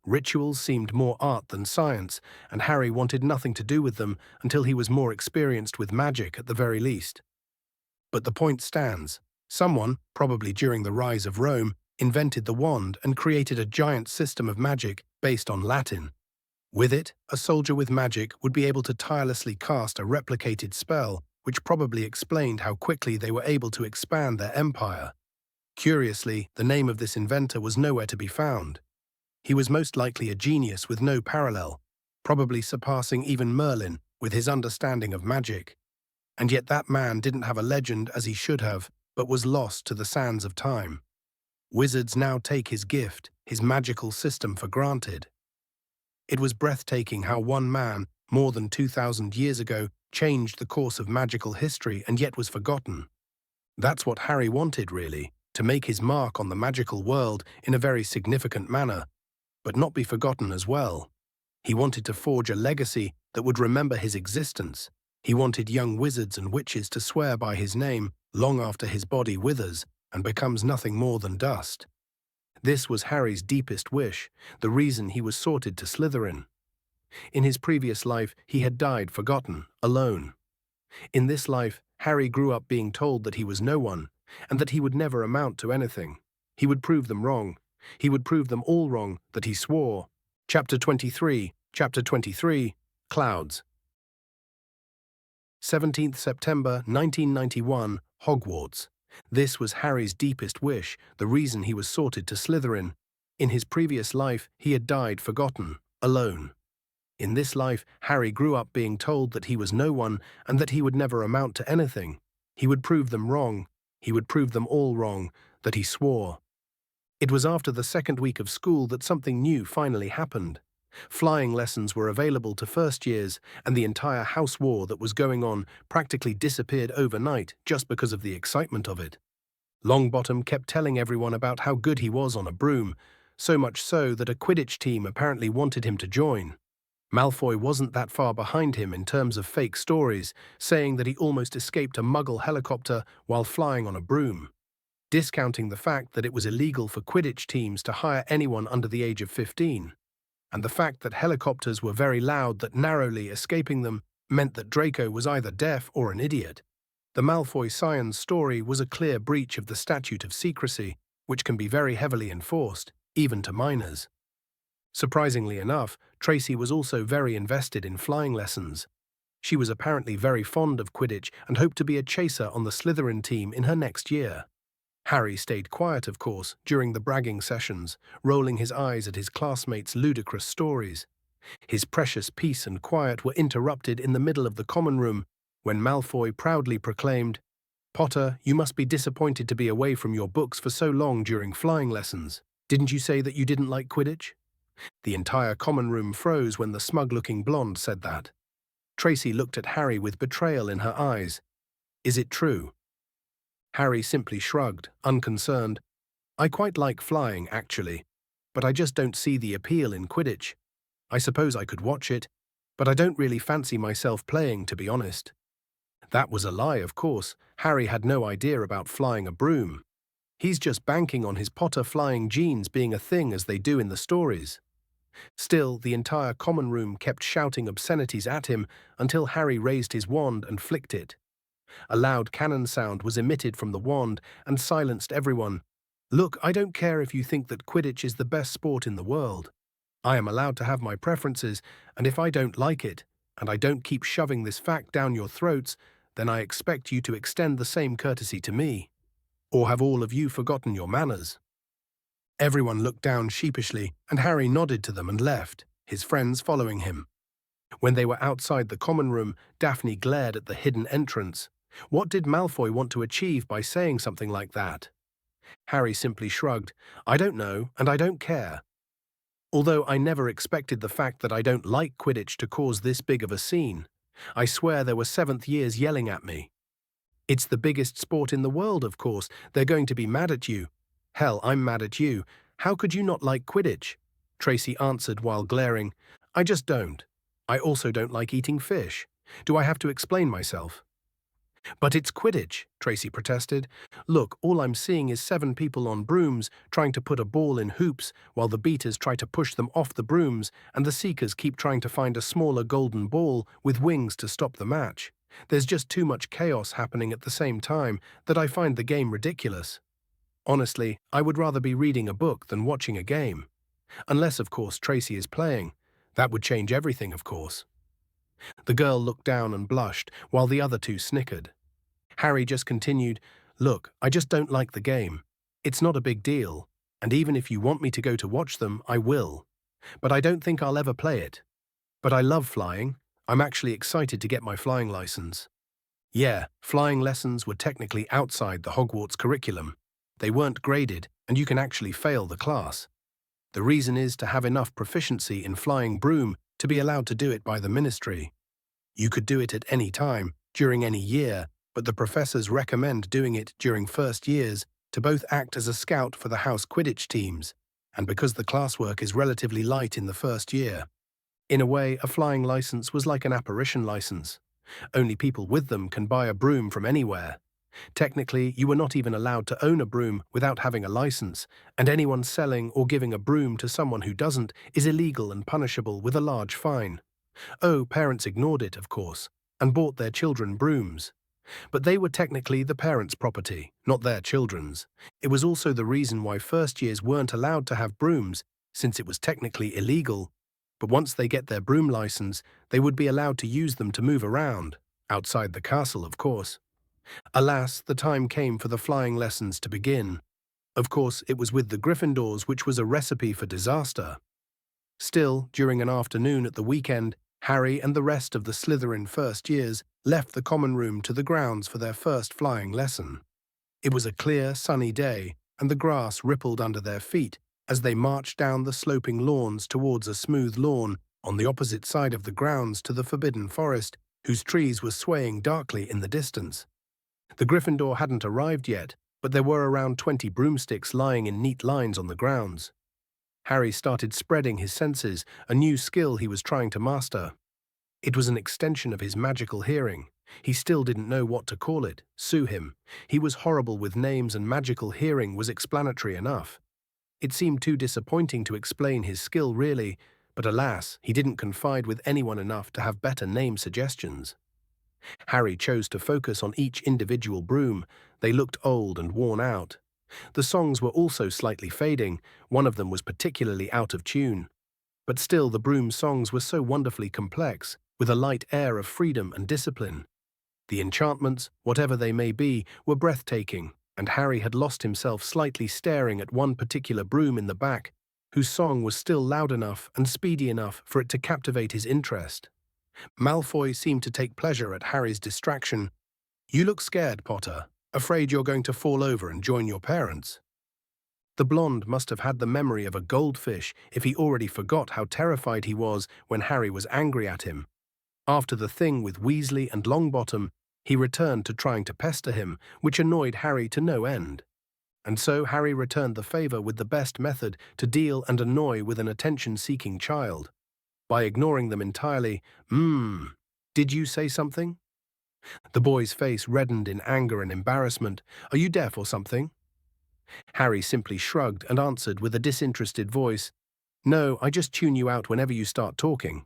Rituals seemed more art than science, and Harry wanted nothing to do with them until he was more experienced with magic at the very least. But the point stands. Someone, probably during the rise of Rome, invented the wand and created a giant system of magic based on Latin. With it, a soldier with magic would be able to tirelessly cast a replicated spell, which probably explained how quickly they were able to expand their empire. Curiously, the name of this inventor was nowhere to be found. He was most likely a genius with no parallel, probably surpassing even Merlin with his understanding of magic. And yet that man didn't have a legend as he should have, but was lost to the sands of time. Wizards now take his gift, his magical system, for granted. It was breathtaking how one man, more than 2,000 years ago, changed the course of magical history and yet was forgotten. That's what Harry wanted, really, to make his mark on the magical world in a very significant manner, but not be forgotten as well. He wanted to forge a legacy that would remember his existence. He wanted young wizards and witches to swear by his name long after his body withers and becomes nothing more than dust. This was Harry's deepest wish, the reason he was sorted to Slytherin. In his previous life, he had died forgotten, alone. In this life, Harry grew up being told that he was no one, and that he would never amount to anything. He would prove them wrong. He would prove them all wrong, that he swore. Chapter 23, Clouds. 17th September 1991, Hogwarts. This was Harry's deepest wish, the reason he was sorted to Slytherin. In his previous life, he had died forgotten, alone. In this life, Harry grew up being told that he was no one and that he would never amount to anything. He would prove them wrong. He would prove them all wrong, that he swore. It was after the second week of school that something new finally happened. Flying lessons were available to first years, and the entire house war that was going on practically disappeared overnight just because of the excitement of it. Longbottom kept telling everyone about how good he was on a broom, so much so that a Quidditch team apparently wanted him to join. Malfoy wasn't that far behind him in terms of fake stories, saying that he almost escaped a Muggle helicopter while flying on a broom, discounting the fact that it was illegal for Quidditch teams to hire anyone under the age of 15. And the fact that helicopters were very loud that narrowly escaping them meant that Draco was either deaf or an idiot. The Malfoy science story was a clear breach of the statute of secrecy, which can be very heavily enforced, even to minors. Surprisingly enough, Tracy was also very invested in flying lessons. She was apparently very fond of Quidditch and hoped to be a chaser on the Slytherin team in her next year. Harry stayed quiet, of course, during the bragging sessions, rolling his eyes at his classmates' ludicrous stories. His precious peace and quiet were interrupted in the middle of the common room when Malfoy proudly proclaimed, "Potter, you must be disappointed to be away from your books for so long during flying lessons. Didn't you say that you didn't like Quidditch?" The entire common room froze when the smug-looking blonde said that. Tracy looked at Harry with betrayal in her eyes. "Is it true?" Harry simply shrugged, unconcerned. "I quite like flying, actually, but I just don't see the appeal in Quidditch. I suppose I could watch it, but I don't really fancy myself playing, to be honest." That was a lie, of course. Harry had no idea about flying a broom. He's just banking on his Potter flying genes being a thing as they do in the stories. Still, the entire common room kept shouting obscenities at him until Harry raised his wand and flicked it. A loud cannon sound was emitted from the wand and silenced everyone. "Look, I don't care if you think that Quidditch is the best sport in the world. I am allowed to have my preferences, and if I don't like it, and I don't keep shoving this fact down your throats, then I expect you to extend the same courtesy to me. Or have all of you forgotten your manners?" Everyone looked down sheepishly, and Harry nodded to them and left, his friends following him. When they were outside the common room, Daphne glared at the hidden entrance. What did Malfoy want to achieve by saying something like that? Harry simply shrugged. "I don't know, and I don't care. Although I never expected the fact that I don't like Quidditch to cause this big of a scene. I swear there were seventh years yelling at me. It's the biggest sport in the world, of course. They're going to be mad at you. Hell, I'm mad at you. How could you not like Quidditch?" Tracy answered while glaring. "I just don't. I also don't like eating fish. Do I have to explain myself?" "But it's Quidditch," Tracy protested. "Look, all I'm seeing is 7 people on brooms trying to put a ball in hoops while the beaters try to push them off the brooms and the seekers keep trying to find a smaller golden ball with wings to stop the match. There's just too much chaos happening at the same time that I find the game ridiculous. Honestly, I would rather be reading a book than watching a game. Unless, of course, Tracy is playing. That would change everything, of course." The girl looked down and blushed, while the other two snickered. Harry just continued, "Look, I just don't like the game. It's not a big deal, and even if you want me to go to watch them, I will. But I don't think I'll ever play it." But I love flying. I'm actually excited to get my flying license. Yeah, flying lessons were technically outside the Hogwarts curriculum. They weren't graded, and you can actually fail the class. The reason is to have enough proficiency in flying broom to be allowed to do it by the ministry. You could do it at any time, during any year, but the professors recommend doing it during first years to both act as a scout for the house Quidditch teams, and because the classwork is relatively light in the first year. In a way, a flying license was like an apparition license. Only people with them can buy a broom from anywhere. Technically, you were not even allowed to own a broom without having a license, and anyone selling or giving a broom to someone who doesn't is illegal and punishable with a large fine. Oh, parents ignored it, of course, and bought their children brooms. But they were technically the parents' property, not their children's. It was also the reason why first years weren't allowed to have brooms, since it was technically illegal. But once they get their broom license, they would be allowed to use them to move around, outside the castle, of course. Alas, the time came for the flying lessons to begin. Of course, it was with the Gryffindors, which was a recipe for disaster. Still, during an afternoon at the weekend, Harry and the rest of the Slytherin first years left the common room to the grounds for their first flying lesson. It was a clear, sunny day, and the grass rippled under their feet as they marched down the sloping lawns towards a smooth lawn on the opposite side of the grounds to the Forbidden Forest, whose trees were swaying darkly in the distance. The Gryffindor hadn't arrived yet, but there were around 20 broomsticks lying in neat lines on the grounds. Harry started spreading his senses, a new skill he was trying to master. It was an extension of his magical hearing. He still didn't know what to call it. Sue him. He was horrible with names, and magical hearing was explanatory enough. It seemed too disappointing to explain his skill, really, but alas, he didn't confide with anyone enough to have better name suggestions. Harry chose to focus on each individual broom. They looked old and worn out. The songs were also slightly fading. One of them was particularly out of tune. But still, the broom songs were so wonderfully complex, with a light air of freedom and discipline. The enchantments, whatever they may be, were breathtaking, and Harry had lost himself slightly staring at one particular broom in the back, whose song was still loud enough and speedy enough for it to captivate his interest. Malfoy seemed to take pleasure at Harry's distraction. "You look scared, Potter. Afraid you're going to fall over and join your parents." The blonde must have had the memory of a goldfish if he already forgot how terrified he was when Harry was angry at him. After the thing with Weasley and Longbottom, he returned to trying to pester him, which annoyed Harry to no end. And so Harry returned the favor with the best method to deal and annoy with an attention-seeking child. By ignoring them entirely. Did you say something?" The boy's face reddened in anger and embarrassment. "Are you deaf or something?" Harry simply shrugged and answered with a disinterested voice, "No, I just tune you out whenever you start talking.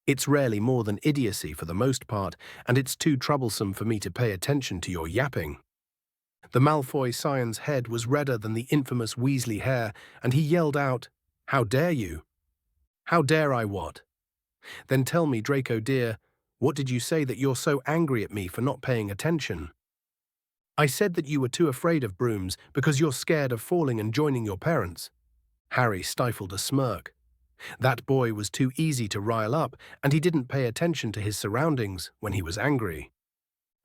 It's rarely more than idiocy for the most part, and it's too troublesome for me to pay attention to your yapping." The Malfoy scion's head was redder than the infamous Weasley hair, and he yelled out, "How dare you?" "How dare I what?" "Then tell me, Draco dear, what did you say that you're so angry at me for not paying attention?" "I said that you were too afraid of brooms because you're scared of falling and joining your parents." Harry stifled a smirk. That boy was too easy to rile up, and he didn't pay attention to his surroundings when he was angry.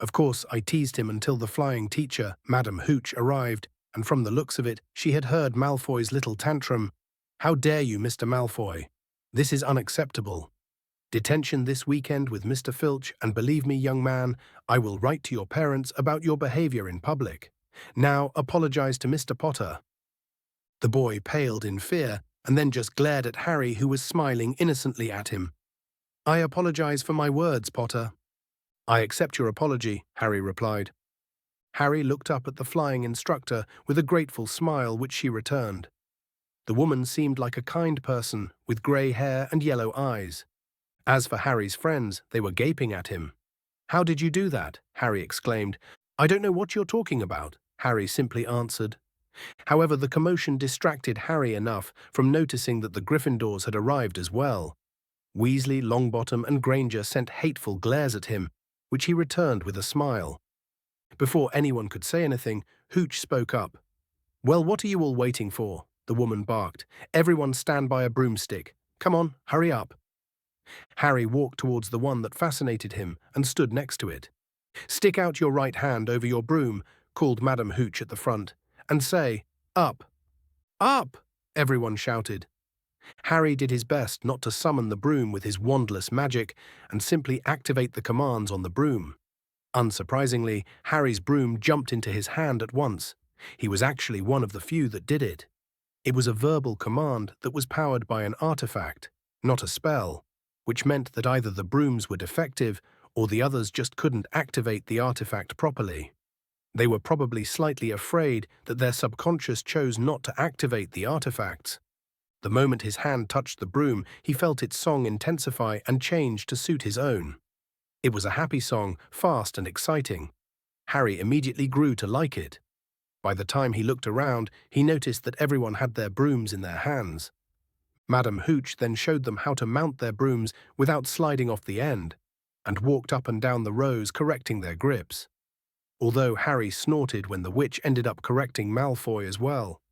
Of course, I teased him until the flying teacher, Madam Hooch, arrived, and from the looks of it, she had heard Malfoy's little tantrum. "How dare you, Mr. Malfoy? This is unacceptable. Detention this weekend with Mr. Filch, and believe me, young man, I will write to your parents about your behavior in public. Now, apologize to Mr. Potter." The boy paled in fear, and then just glared at Harry, who was smiling innocently at him. "I apologize for my words, Potter." "I accept your apology," Harry replied. Harry looked up at the flying instructor with a grateful smile, which she returned. The woman seemed like a kind person, with grey hair and yellow eyes. As for Harry's friends, they were gaping at him. "How did you do that?" Harry exclaimed. "I don't know what you're talking about," Harry simply answered. However, the commotion distracted Harry enough from noticing that the Gryffindors had arrived as well. Weasley, Longbottom, and Granger sent hateful glares at him, which he returned with a smile. Before anyone could say anything, Hooch spoke up. "Well, what are you all waiting for?" the woman barked. "Everyone stand by a broomstick. Come on, hurry up." Harry walked towards the one that fascinated him and stood next to it. "Stick out your right hand over your broom," called Madame Hooch at the front, "and say, 'Up!'" "Up!" everyone shouted. Harry did his best not to summon the broom with his wandless magic and simply activate the commands on the broom. Unsurprisingly, Harry's broom jumped into his hand at once. He was actually one of the few that did it. It was a verbal command that was powered by an artifact, not a spell, which meant that either the brooms were defective or the others just couldn't activate the artifact properly. They were probably slightly afraid that their subconscious chose not to activate the artifacts. The moment his hand touched the broom, he felt its song intensify and change to suit his own. It was a happy song, fast and exciting. Harry immediately grew to like it. By the time he looked around, he noticed that everyone had their brooms in their hands. Madame Hooch then showed them how to mount their brooms without sliding off the end, and walked up and down the rows correcting their grips. Although Harry snorted when the witch ended up correcting Malfoy as well.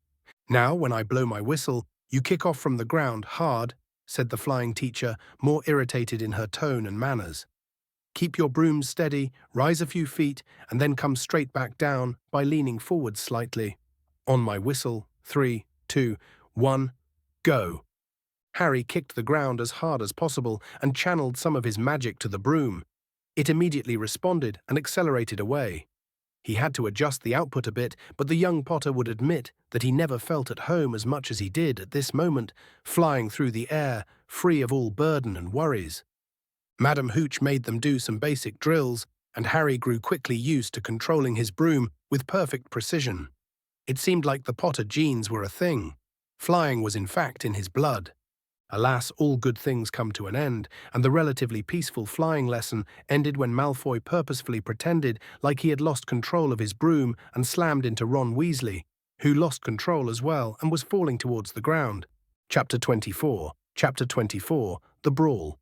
"Now, when I blow my whistle, you kick off from the ground hard," said the flying teacher, more irritated in her tone and manners. "Keep your brooms steady, rise a few feet, and then come straight back down by leaning forward slightly. On my whistle, 3, 2, 1, go." Harry kicked the ground as hard as possible and channeled some of his magic to the broom. It immediately responded and accelerated away. He had to adjust the output a bit, but the young Potter would admit that he never felt at home as much as he did at this moment, flying through the air, free of all burden and worries. Madame Hooch made them do some basic drills, and Harry grew quickly used to controlling his broom with perfect precision. It seemed like the Potter genes were a thing. Flying was in fact in his blood. Alas, all good things come to an end, and the relatively peaceful flying lesson ended when Malfoy purposefully pretended like he had lost control of his broom and slammed into Ron Weasley, who lost control as well and was falling towards the ground. Chapter 24. The Brawl.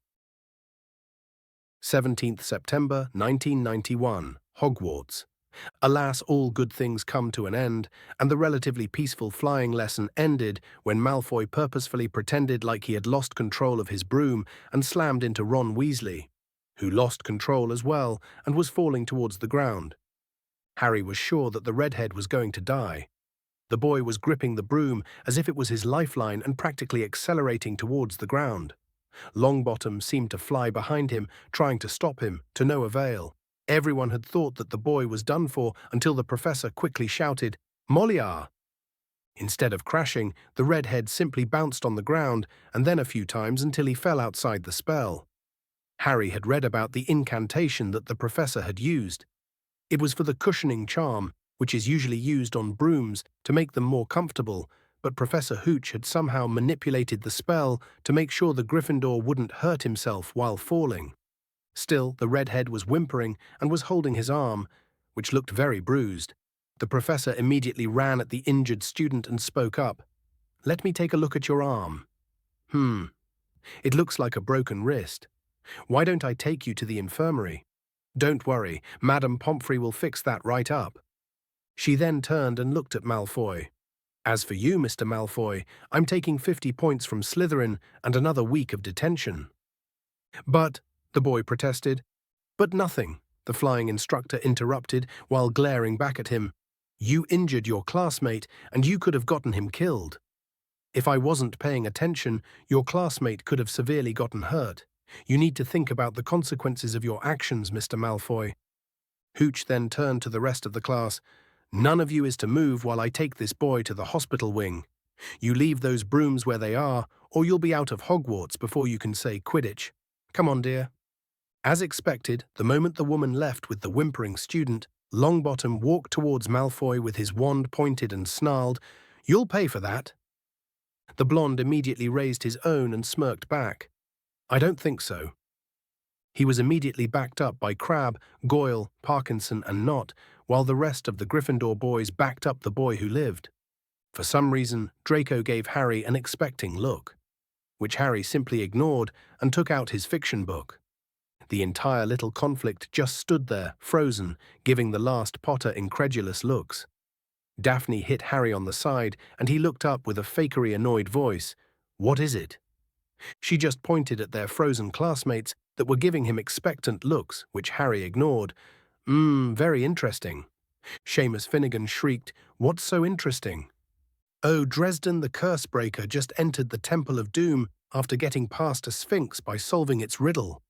17th September 1991, Hogwarts. Alas, all good things come to an end, and the relatively peaceful flying lesson ended when Malfoy purposefully pretended like he had lost control of his broom and slammed into Ron Weasley, who lost control as well and was falling towards the ground. Harry was sure that the redhead was going to die. The boy was gripping the broom as if it was his lifeline and practically accelerating towards the ground. Longbottom seemed to fly behind him, trying to stop him, to no avail. Everyone had thought that the boy was done for until the professor quickly shouted, "Molière!" Instead of crashing, the redhead simply bounced on the ground and then a few times until he fell outside the spell. Harry had read about the incantation that the professor had used. It was for the cushioning charm, which is usually used on brooms to make them more comfortable, but Professor Hooch had somehow manipulated the spell to make sure the Gryffindor wouldn't hurt himself while falling. Still, the redhead was whimpering and was holding his arm, which looked very bruised. The professor immediately ran at the injured student and spoke up. "Let me take a look at your arm." It looks like a broken wrist. Why don't I take you to the infirmary?" "Don't worry, Madame Pomfrey will fix that right up." She then turned and looked at Malfoy. "As for you, Mr. Malfoy, I'm taking 50 points from Slytherin and another week of detention." "But," the boy protested. "But nothing," the flying instructor interrupted while glaring back at him. "You injured your classmate, and you could have gotten him killed. If I wasn't paying attention, your classmate could have severely gotten hurt. You need to think about the consequences of your actions, Mr. Malfoy." Hooch then turned to the rest of the class. "None of you is to move while I take this boy to the hospital wing. You leave those brooms where they are, or you'll be out of Hogwarts before you can say Quidditch. Come on, dear." As expected, the moment the woman left with the whimpering student, Longbottom walked towards Malfoy with his wand pointed and snarled, "You'll pay for that." The blonde immediately raised his own and smirked back. "I don't think so." He was immediately backed up by Crabbe, Goyle, Parkinson, and Knott, while the rest of the Gryffindor boys backed up the boy who lived. For some reason, Draco gave Harry an expecting look, which Harry simply ignored and took out his fiction book. The entire little conflict just stood there, frozen, giving the last Potter incredulous looks. Daphne hit Harry on the side, and he looked up with a fakery annoyed voice. "What is it?" She just pointed at their frozen classmates that were giving him expectant looks, which Harry ignored. Very interesting. Seamus Finnegan shrieked, "What's so interesting?" "Oh, Dresden the Cursebreaker just entered the Temple of Doom after getting past a sphinx by solving its riddle.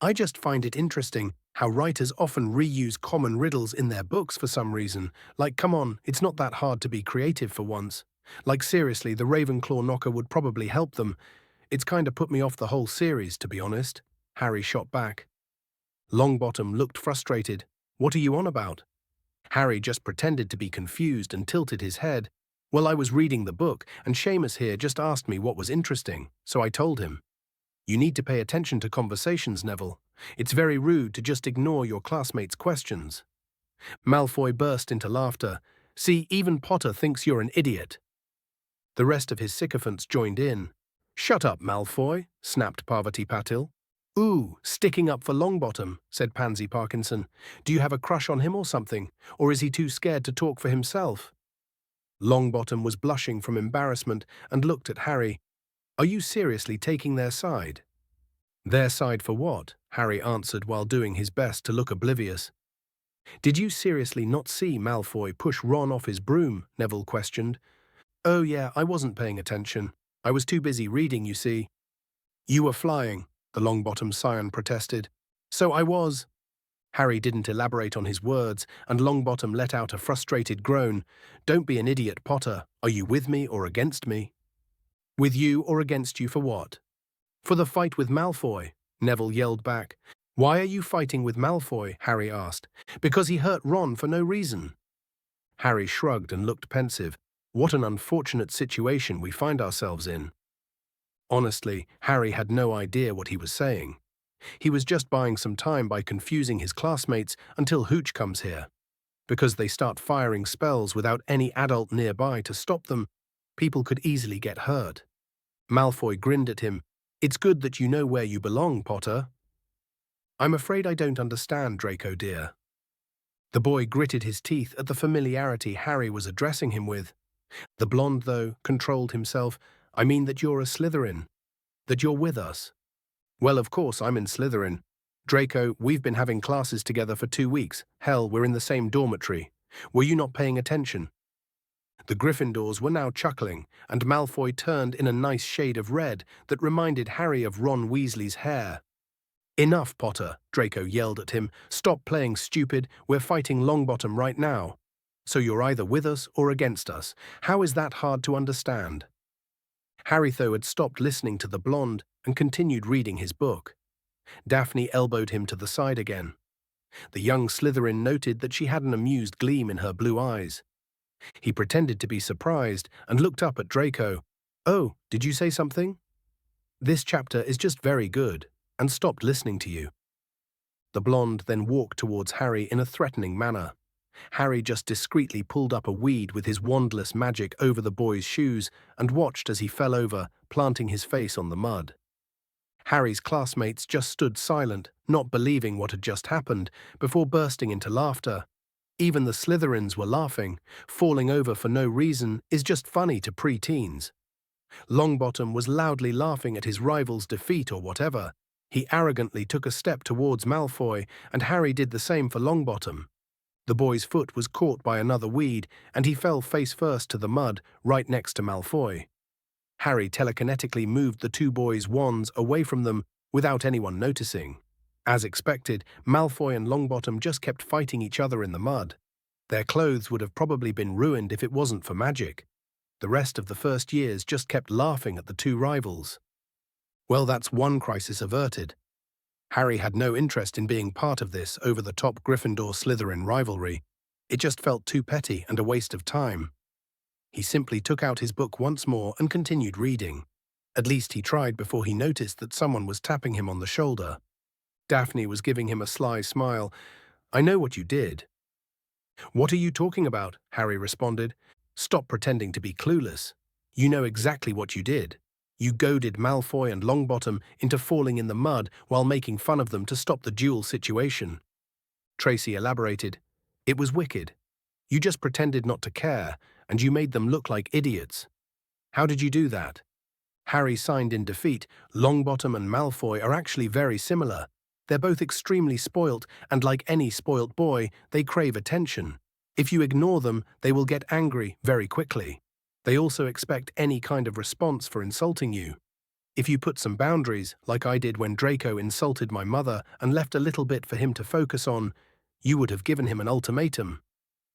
I just find it interesting how writers often reuse common riddles in their books for some reason. Like, come on, it's not that hard to be creative for once. Like, seriously, the Ravenclaw knocker would probably help them. It's kinda put me off the whole series, to be honest," Harry shot back. Longbottom looked frustrated. "What are you on about?" Harry just pretended to be confused and tilted his head. "Well, I was reading the book, and Seamus here just asked me what was interesting, so I told him. You need to pay attention to conversations, Neville. It's very rude to just ignore your classmates' questions." Malfoy burst into laughter. "See, even Potter thinks you're an idiot." The rest of his sycophants joined in. "Shut up, Malfoy," snapped Parvati Patil. "Ooh, sticking up for Longbottom," said Pansy Parkinson. "Do you have a crush on him or something? Or is he too scared to talk for himself?" Longbottom was blushing from embarrassment and looked at Harry. "Are you seriously taking their side?" "Their side for what?" Harry answered while doing his best to look oblivious. "Did you seriously not see Malfoy push Ron off his broom?" Neville questioned. "Oh yeah, I wasn't paying attention. I was too busy reading, you see." "You were flying," the Longbottom scion protested. "So I was." Harry didn't elaborate on his words, and Longbottom let out a frustrated groan. "Don't be an idiot, Potter. Are you with me or against me?" "With you or against you for what?" "For the fight with Malfoy," Neville yelled back. "Why are you fighting with Malfoy?" Harry asked. "Because he hurt Ron for no reason." Harry shrugged and looked pensive. What an unfortunate situation we find ourselves in. Honestly, Harry had no idea what he was saying. He was just buying some time by confusing his classmates until Hooch comes here. Because they start firing spells without any adult nearby to stop them, people could easily get hurt. Malfoy grinned at him. "It's good that you know where you belong, Potter." "I'm afraid I don't understand, Draco dear." The boy gritted his teeth at the familiarity Harry was addressing him with. The blonde, though, controlled himself. "I mean that you're a Slytherin. That you're with us." "Well, of course I'm in Slytherin. Draco, we've been having classes together for 2 weeks. Hell, we're in the same dormitory. Were you not paying attention?" The Gryffindors were now chuckling, and Malfoy turned in a nice shade of red that reminded Harry of Ron Weasley's hair. "Enough, Potter," Draco yelled at him. "Stop playing stupid. We're fighting Longbottom right now. So you're either with us or against us. How is that hard to understand?" Harry, though, had stopped listening to the blonde and continued reading his book. Daphne elbowed him to the side again. The young Slytherin noted that she had an amused gleam in her blue eyes. He pretended to be surprised and looked up at Draco. "Oh, did you say something?" "This chapter is just very good," and stopped listening to you. The blonde then walked towards Harry in a threatening manner. Harry just discreetly pulled up a weed with his wandless magic over the boy's shoes and watched as he fell over, planting his face on the mud. Harry's classmates just stood silent, not believing what had just happened, before bursting into laughter. Even the Slytherins were laughing. Falling over for no reason is just funny to pre-teens. Longbottom was loudly laughing at his rival's defeat or whatever. He arrogantly took a step towards Malfoy, and Harry did the same for Longbottom. The boy's foot was caught by another weed, and he fell face first to the mud, right next to Malfoy. Harry telekinetically moved the two boys' wands away from them without anyone noticing. As expected, Malfoy and Longbottom just kept fighting each other in the mud. Their clothes would have probably been ruined if it wasn't for magic. The rest of the first years just kept laughing at the two rivals. Well, that's one crisis averted. Harry had no interest in being part of this over-the-top Gryffindor-Slytherin rivalry. It just felt too petty and a waste of time. He simply took out his book once more and continued reading. At least he tried before he noticed that someone was tapping him on the shoulder. Daphne was giving him a sly smile. "I know what you did." "What are you talking about?" Harry responded. "Stop pretending to be clueless. You know exactly what you did. You goaded Malfoy and Longbottom into falling in the mud while making fun of them to stop the duel situation." Tracy elaborated. "It was wicked. You just pretended not to care, and you made them look like idiots." "How did you do that?" Harry signed in defeat. Longbottom and Malfoy are actually very similar. They're both extremely spoilt, and like any spoilt boy, they crave attention. If you ignore them, they will get angry very quickly. They also expect any kind of response for insulting you. If you put some boundaries, like I did when Draco insulted my mother and left a little bit for him to focus on, you would have given him an ultimatum.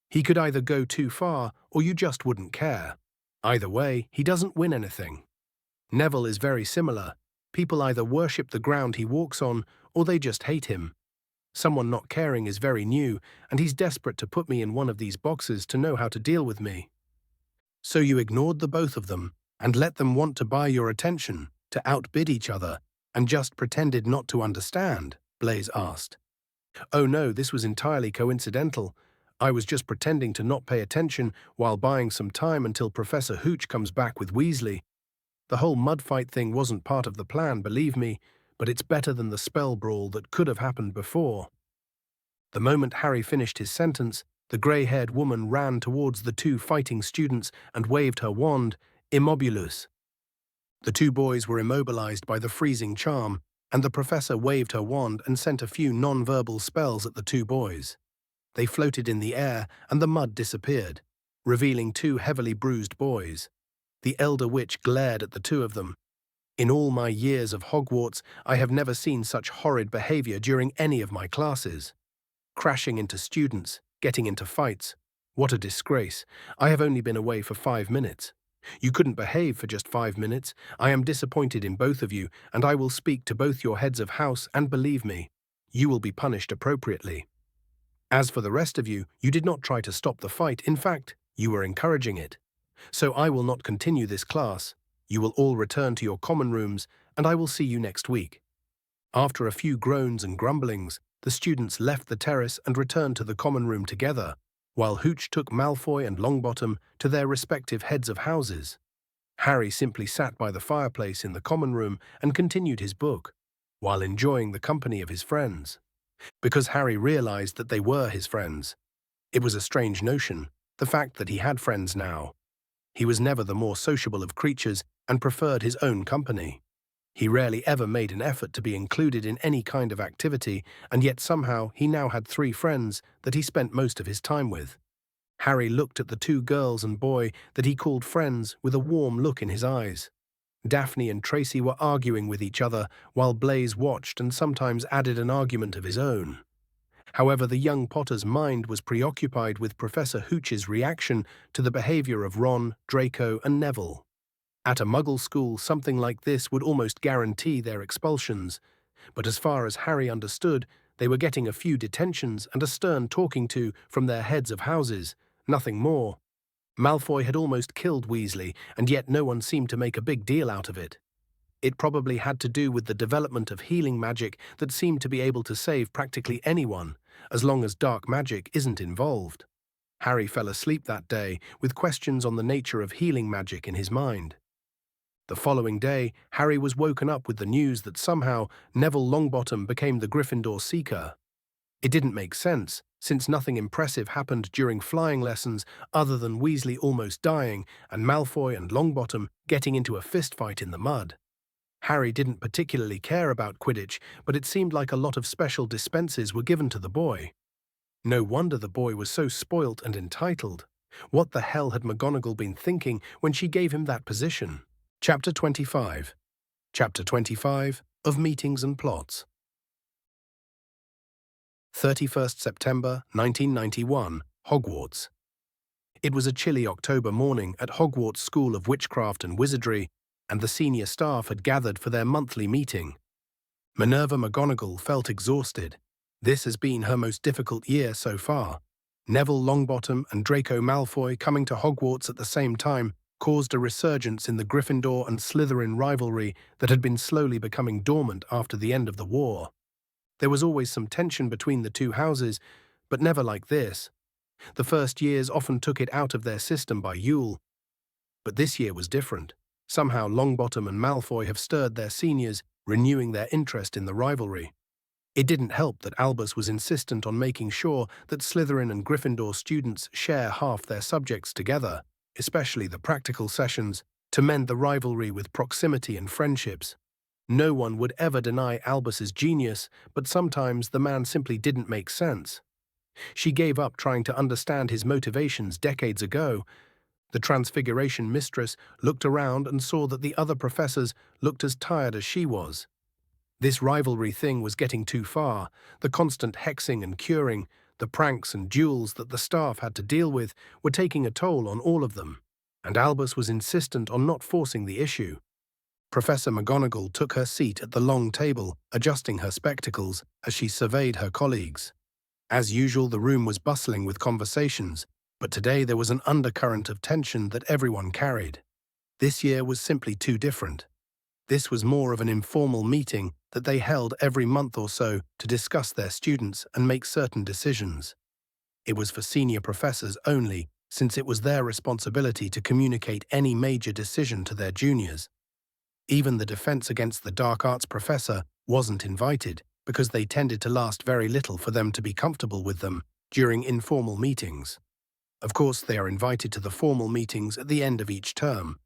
He could either go too far, or you just wouldn't care. Either way, he doesn't win anything. Neville is very similar. People either worship the ground he walks on, or they just hate him. Someone not caring is very new, and he's desperate to put me in one of these boxes to know how to deal with me. So you ignored the both of them, and let them want to buy your attention, to outbid each other, and just pretended not to understand? Blaise asked. Oh no, this was entirely coincidental. I was just pretending to not pay attention while buying some time until Professor Hooch comes back with Weasley. The whole mud fight thing wasn't part of the plan, believe me, but it's better than the spell brawl that could have happened before. The moment Harry finished his sentence, the grey-haired woman ran towards the two fighting students and waved her wand, Immobulus. The two boys were immobilized by the freezing charm, and the professor waved her wand and sent a few non-verbal spells at the two boys. They floated in the air, and the mud disappeared, revealing two heavily bruised boys. The elder witch glared at the two of them. In all my years of Hogwarts, I have never seen such horrid behavior during any of my classes. Crashing into students, getting into fights. What a disgrace. I have only been away for 5 minutes. You couldn't behave for just 5 minutes. I am disappointed in both of you, and I will speak to both your heads of house, and believe me, you will be punished appropriately. As for the rest of you, you did not try to stop the fight. In fact, you were encouraging it. So I will not continue this class. You will all return to your common rooms, and I will see you next week. After a few groans and grumblings, the students left the terrace and returned to the common room together, while Hooch took Malfoy and Longbottom to their respective heads of houses. Harry simply sat by the fireplace in the common room and continued his book, while enjoying the company of his friends. Because Harry realized that they were his friends. It was a strange notion, the fact that he had friends now. He was never the more sociable of creatures and preferred his own company. He rarely ever made an effort to be included in any kind of activity, and yet somehow he now had 3 friends that he spent most of his time with. Harry looked at the 2 girls and boy that he called friends with a warm look in his eyes. Daphne and Tracy were arguing with each other, while Blaise watched and sometimes added an argument of his own. However, the young Potter's mind was preoccupied with Professor Hooch's reaction to the behavior of Ron, Draco, and Neville. At a Muggle school, something like this would almost guarantee their expulsions, but as far as Harry understood, they were getting a few detentions and a stern talking to from their heads of houses, nothing more. Malfoy had almost killed Weasley, and yet no one seemed to make a big deal out of it. It probably had to do with the development of healing magic that seemed to be able to save practically anyone, as long as dark magic isn't involved. Harry fell asleep that day with questions on the nature of healing magic in his mind. The following day, Harry was woken up with the news that somehow Neville Longbottom became the Gryffindor Seeker. It didn't make sense, since nothing impressive happened during flying lessons other than Weasley almost dying and Malfoy and Longbottom getting into a fistfight in the mud. Harry didn't particularly care about Quidditch, but it seemed like a lot of special dispenses were given to the boy. No wonder the boy was so spoilt and entitled. What the hell had McGonagall been thinking when she gave him that position? Chapter 25. Chapter 25 of Meetings and Plots. 31st September 1991, Hogwarts. It was a chilly October morning at Hogwarts School of Witchcraft and Wizardry, and the senior staff had gathered for their monthly meeting. Minerva McGonagall felt exhausted. This has been her most difficult year so far. Neville Longbottom and Draco Malfoy coming to Hogwarts at the same time caused a resurgence in the Gryffindor and Slytherin rivalry that had been slowly becoming dormant after the end of the war. There was always some tension between the two houses, but never like this. The first years often took it out of their system by Yule. But this year was different. Somehow Longbottom and Malfoy have stirred their seniors, renewing their interest in the rivalry. It didn't help that Albus was insistent on making sure that Slytherin and Gryffindor students share half their subjects together, especially the practical sessions, to mend the rivalry with proximity and friendships. No one would ever deny Albus's genius, but sometimes the man simply didn't make sense. She gave up trying to understand his motivations decades ago. The Transfiguration mistress looked around and saw that the other professors looked as tired as she was. This rivalry thing was getting too far. The constant hexing and curing, the pranks and duels that the staff had to deal with were taking a toll on all of them, and Albus was insistent on not forcing the issue. Professor McGonagall took her seat at the long table, adjusting her spectacles as she surveyed her colleagues. As usual, the room was bustling with conversations, but today there was an undercurrent of tension that everyone carried. This year was simply too different. This was more of an informal meeting that they held every month or so to discuss their students and make certain decisions. It was for senior professors only, since it was their responsibility to communicate any major decision to their juniors. Even the defense against the dark arts professor wasn't invited, because they tended to last very little for them to be comfortable with them during informal meetings. Of course, they are invited to the formal meetings at the end of each term,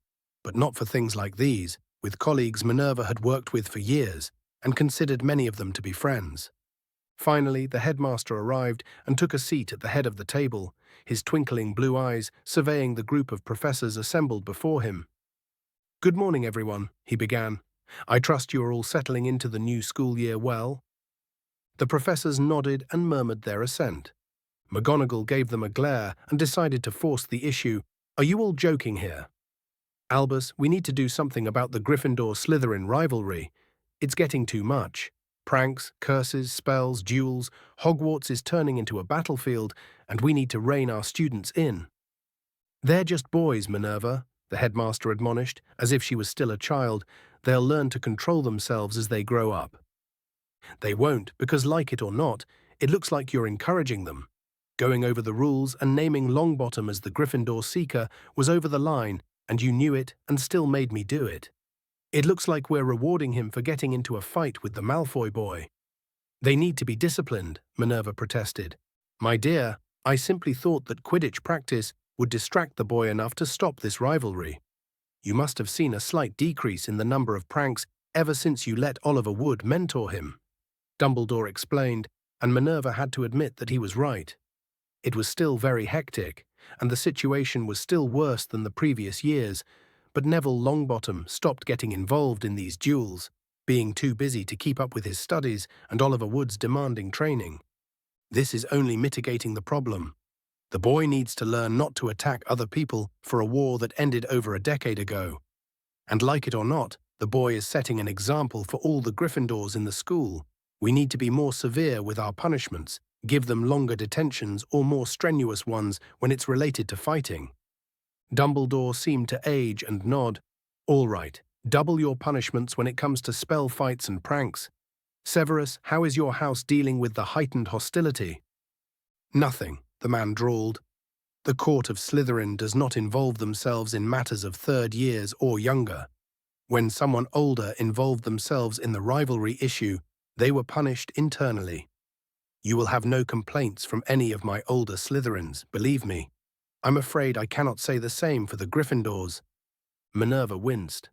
but not for things like these, with colleagues Minerva had worked with for years and considered many of them to be friends. Finally, the headmaster arrived and took a seat at the head of the table, his twinkling blue eyes surveying the group of professors assembled before him. "Good morning, everyone," he began. "I trust you are all settling into the new school year well." The professors nodded and murmured their assent. McGonagall gave them a glare and decided to force the issue. "Are you all joking here? Albus, we need to do something about the Gryffindor-Slytherin rivalry. It's getting too much. Pranks, curses, spells, duels. Hogwarts is turning into a battlefield, and we need to rein our students in." "They're just boys, Minerva," the headmaster admonished, as if she was still a child. "They'll learn to control themselves as they grow up." "They won't, because like it or not, it looks like you're encouraging them. Going over the rules and naming Longbottom as the Gryffindor Seeker was over the line, and you knew it and still made me do it. It looks like we're rewarding him for getting into a fight with the Malfoy boy." "They need to be disciplined," Minerva protested. "My dear, I simply thought that Quidditch practice would distract the boy enough to stop this rivalry. You must have seen a slight decrease in the number of pranks ever since you let Oliver Wood mentor him." Dumbledore explained, and Minerva had to admit that he was right. It was still very hectic, and the situation was still worse than the previous years, but Neville Longbottom stopped getting involved in these duels, being too busy to keep up with his studies and Oliver Wood's demanding training. This is only mitigating the problem. The boy needs to learn not to attack other people for a war that ended over a decade ago. And like it or not, the boy is setting an example for all the Gryffindors in the school. We need to be more severe with our punishments, give them longer detentions or more strenuous ones when it's related to fighting. Dumbledore seemed to age and nod. "All right, double your punishments when it comes to spell fights and pranks. Severus, how is your house dealing with the heightened hostility?" "Nothing," the man drawled. "The court of Slytherin does not involve themselves in matters of third years or younger. When someone older involved themselves in the rivalry issue, they were punished internally. You will have no complaints from any of my older Slytherins, believe me. I'm afraid I cannot say the same for the Gryffindors." Minerva winced.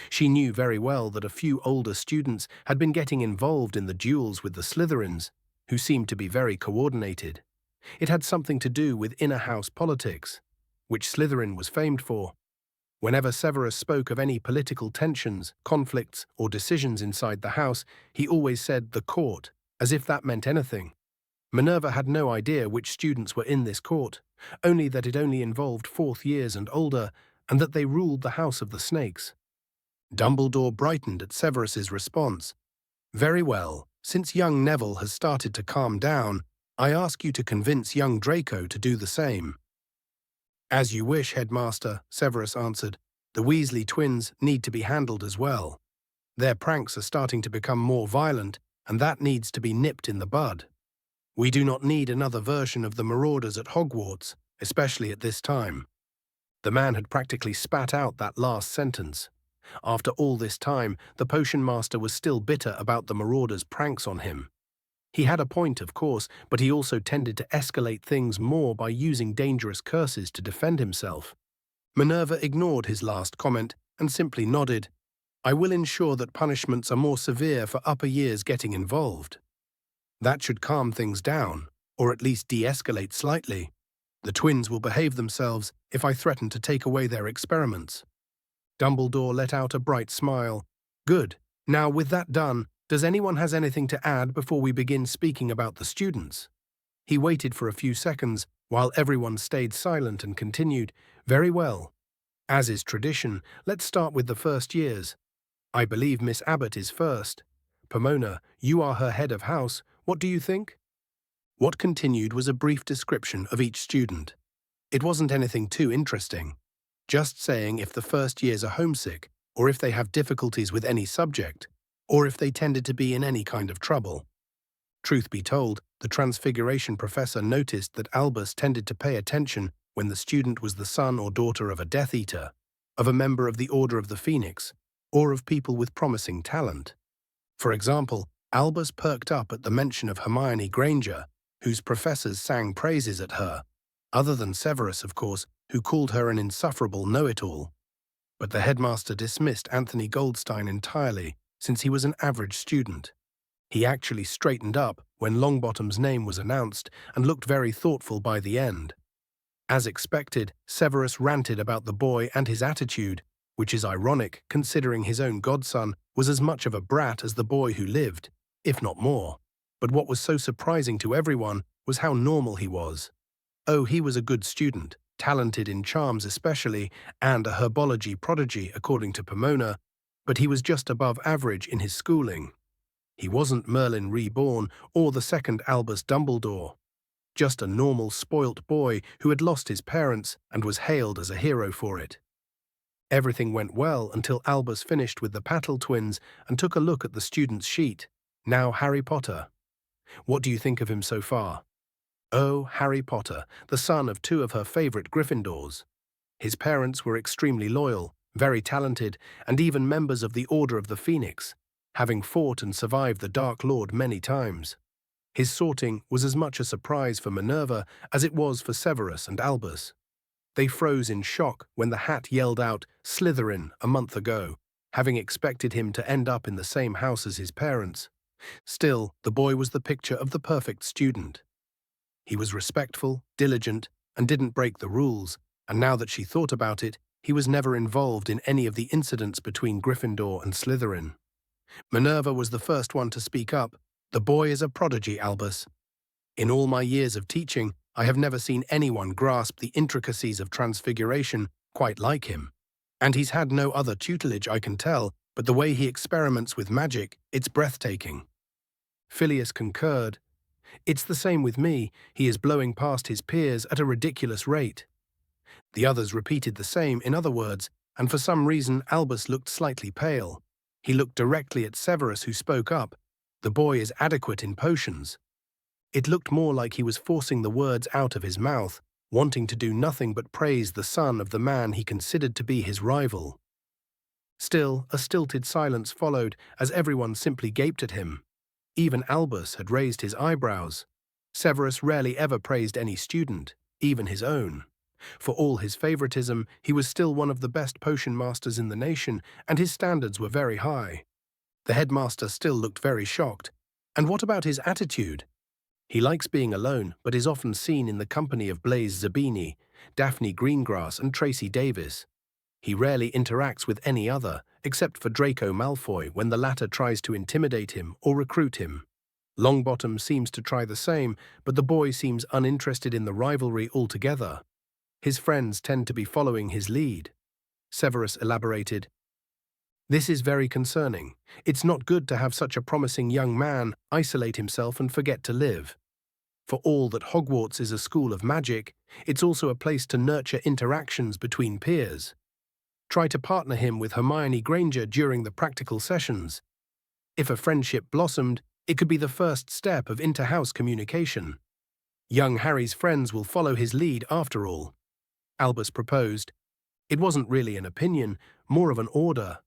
She knew very well that a few older students had been getting involved in the duels with the Slytherins, who seemed to be very coordinated. It had something to do with inner-house politics, which Slytherin was famed for. Whenever Severus spoke of any political tensions, conflicts, or decisions inside the house, he always said the court, as if that meant anything. Minerva had no idea which students were in this court, only that it only involved fourth years and older, and that they ruled the House of the Snakes. Dumbledore brightened at Severus's response. "Very well, since young Neville has started to calm down, I ask you to convince young Draco to do the same." "As you wish, Headmaster," Severus answered. "The Weasley twins need to be handled as well. Their pranks are starting to become more violent, and that needs to be nipped in the bud. We do not need another version of the Marauders at Hogwarts, especially at this time." The man had practically spat out that last sentence. After all this time, the Potion Master was still bitter about the Marauders' pranks on him. He had a point, of course, but he also tended to escalate things more by using dangerous curses to defend himself. Minerva ignored his last comment and simply nodded. I will ensure that punishments are more severe for upper years getting involved. That should calm things down, or at least de-escalate slightly. The twins will behave themselves if I threaten to take away their experiments. Dumbledore let out a bright smile. Good. Now, with that done, does anyone has anything to add before we begin speaking about the students? He waited for a few seconds while everyone stayed silent and continued, Very well. As is tradition, let's start with the first years. I believe Miss Abbott is first. Pomona, you are her head of house. What do you think? What continued was a brief description of each student. It wasn't anything too interesting. Just saying if the first years are homesick, or if they have difficulties with any subject, or if they tended to be in any kind of trouble. Truth be told, the Transfiguration professor noticed that Albus tended to pay attention when the student was the son or daughter of a Death Eater, of a member of the Order of the Phoenix, or of people with promising talent. For example, Albus perked up at the mention of Hermione Granger, whose professors sang praises at her, other than Severus, of course, who called her an insufferable know-it-all. But the headmaster dismissed Anthony Goldstein entirely, since he was an average student. He actually straightened up when Longbottom's name was announced and looked very thoughtful by the end. As expected, Severus ranted about the boy and his attitude, which is ironic considering his own godson was as much of a brat as the boy who lived, if not more. But what was so surprising to everyone was how normal he was. Oh, he was a good student, talented in charms especially, and a herbology prodigy according to Pomona, but he was just above average in his schooling. He wasn't Merlin reborn or the second Albus Dumbledore. Just a normal, spoilt boy who had lost his parents and was hailed as a hero for it. Everything went well until Albus finished with the Patel twins and took a look at the student's sheet. Now Harry Potter. What do you think of him so far? Oh, Harry Potter, the son of two of her favorite Gryffindors. His parents were extremely loyal, very talented, and even members of the Order of the Phoenix, having fought and survived the Dark Lord many times. His sorting was as much a surprise for Minerva as it was for Severus and Albus. They froze in shock when the hat yelled out Slytherin a month ago, having expected him to end up in the same house as his parents. Still, the boy was the picture of the perfect student. He was respectful, diligent, and didn't break the rules, and now that she thought about it, he was never involved in any of the incidents between Gryffindor and Slytherin. Minerva was the first one to speak up. The boy is a prodigy, Albus. In all my years of teaching, I have never seen anyone grasp the intricacies of transfiguration quite like him. And he's had no other tutelage, I can tell, but the way he experiments with magic, it's breathtaking. Phileas concurred. It's the same with me. He is blowing past his peers at a ridiculous rate. The others repeated the same, in other words, and for some reason Albus looked slightly pale. He looked directly at Severus, who spoke up. The boy is adequate in potions. It looked more like he was forcing the words out of his mouth, wanting to do nothing but praise the son of the man he considered to be his rival. Still, a stilted silence followed as everyone simply gaped at him. Even Albus had raised his eyebrows. Severus rarely ever praised any student, even his own. For all his favoritism, he was still one of the best potion masters in the nation, and his standards were very high. The headmaster still looked very shocked. And what about his attitude? He likes being alone, but is often seen in the company of Blaise Zabini, Daphne Greengrass, and Tracy Davis. He rarely interacts with any other, except for Draco Malfoy when the latter tries to intimidate him or recruit him. Longbottom seems to try the same, but the boy seems uninterested in the rivalry altogether. His friends tend to be following his lead. Severus elaborated, This is very concerning. It's not good to have such a promising young man isolate himself and forget to live. For all that Hogwarts is a school of magic, it's also a place to nurture interactions between peers. Try to partner him with Hermione Granger during the practical sessions. If a friendship blossomed, it could be the first step of inter-house communication. Young Harry's friends will follow his lead after all. Albus proposed. It wasn't really an opinion, more of an order.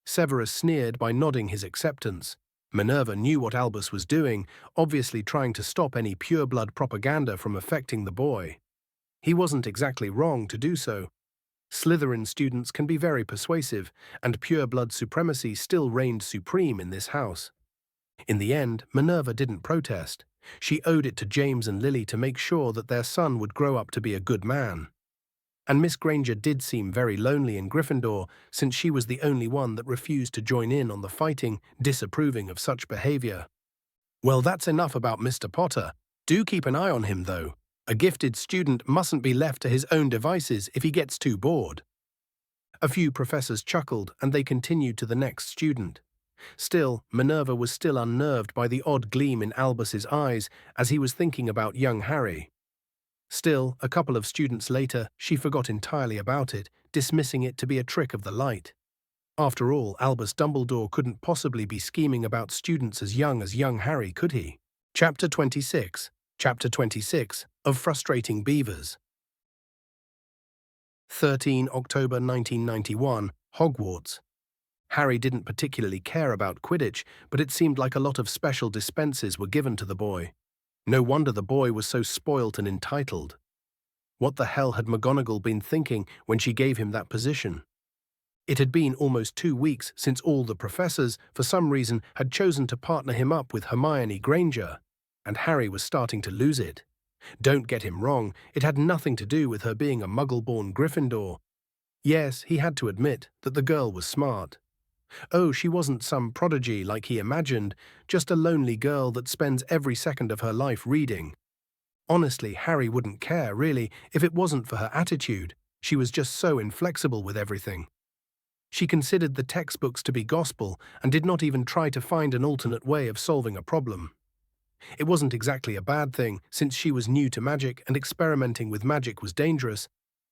Severus sneered by nodding his acceptance. Minerva knew what Albus was doing, obviously trying to stop any pure-blood propaganda from affecting the boy. He wasn't exactly wrong to do so. Slytherin students can be very persuasive, and pure-blood supremacy still reigned supreme in this house. In the end, Minerva didn't protest. She owed it to James and Lily to make sure that their son would grow up to be a good man. And Miss Granger did seem very lonely in Gryffindor, since she was the only one that refused to join in on the fighting, disapproving of such behavior. Well, that's enough about Mr. Potter. Do keep an eye on him, though. A gifted student mustn't be left to his own devices if he gets too bored. A few professors chuckled, and they continued to the next student. Still, Minerva was still unnerved by the odd gleam in Albus's eyes as he was thinking about young Harry. Still, a couple of students later, she forgot entirely about it, dismissing it to be a trick of the light. After all, Albus Dumbledore couldn't possibly be scheming about students as young Harry, could he? Chapter 26. Chapter 26 of Frustrating Beavers. 13 October 1991, Hogwarts. Harry didn't particularly care about Quidditch, but it seemed like a lot of special dispenses were given to the boy. No wonder the boy was so spoilt and entitled. What the hell had McGonagall been thinking when she gave him that position? It had been almost 2 weeks since all the professors, for some reason, had chosen to partner him up with Hermione Granger, and Harry was starting to lose it. Don't get him wrong, it had nothing to do with her being a Muggle-born Gryffindor. Yes, he had to admit that the girl was smart. Oh, she wasn't some prodigy like he imagined, just a lonely girl that spends every second of her life reading. Honestly, Harry wouldn't care, really, if it wasn't for her attitude. She was just so inflexible with everything. She considered the textbooks to be gospel and did not even try to find an alternate way of solving a problem. It wasn't exactly a bad thing, since she was new to magic and experimenting with magic was dangerous,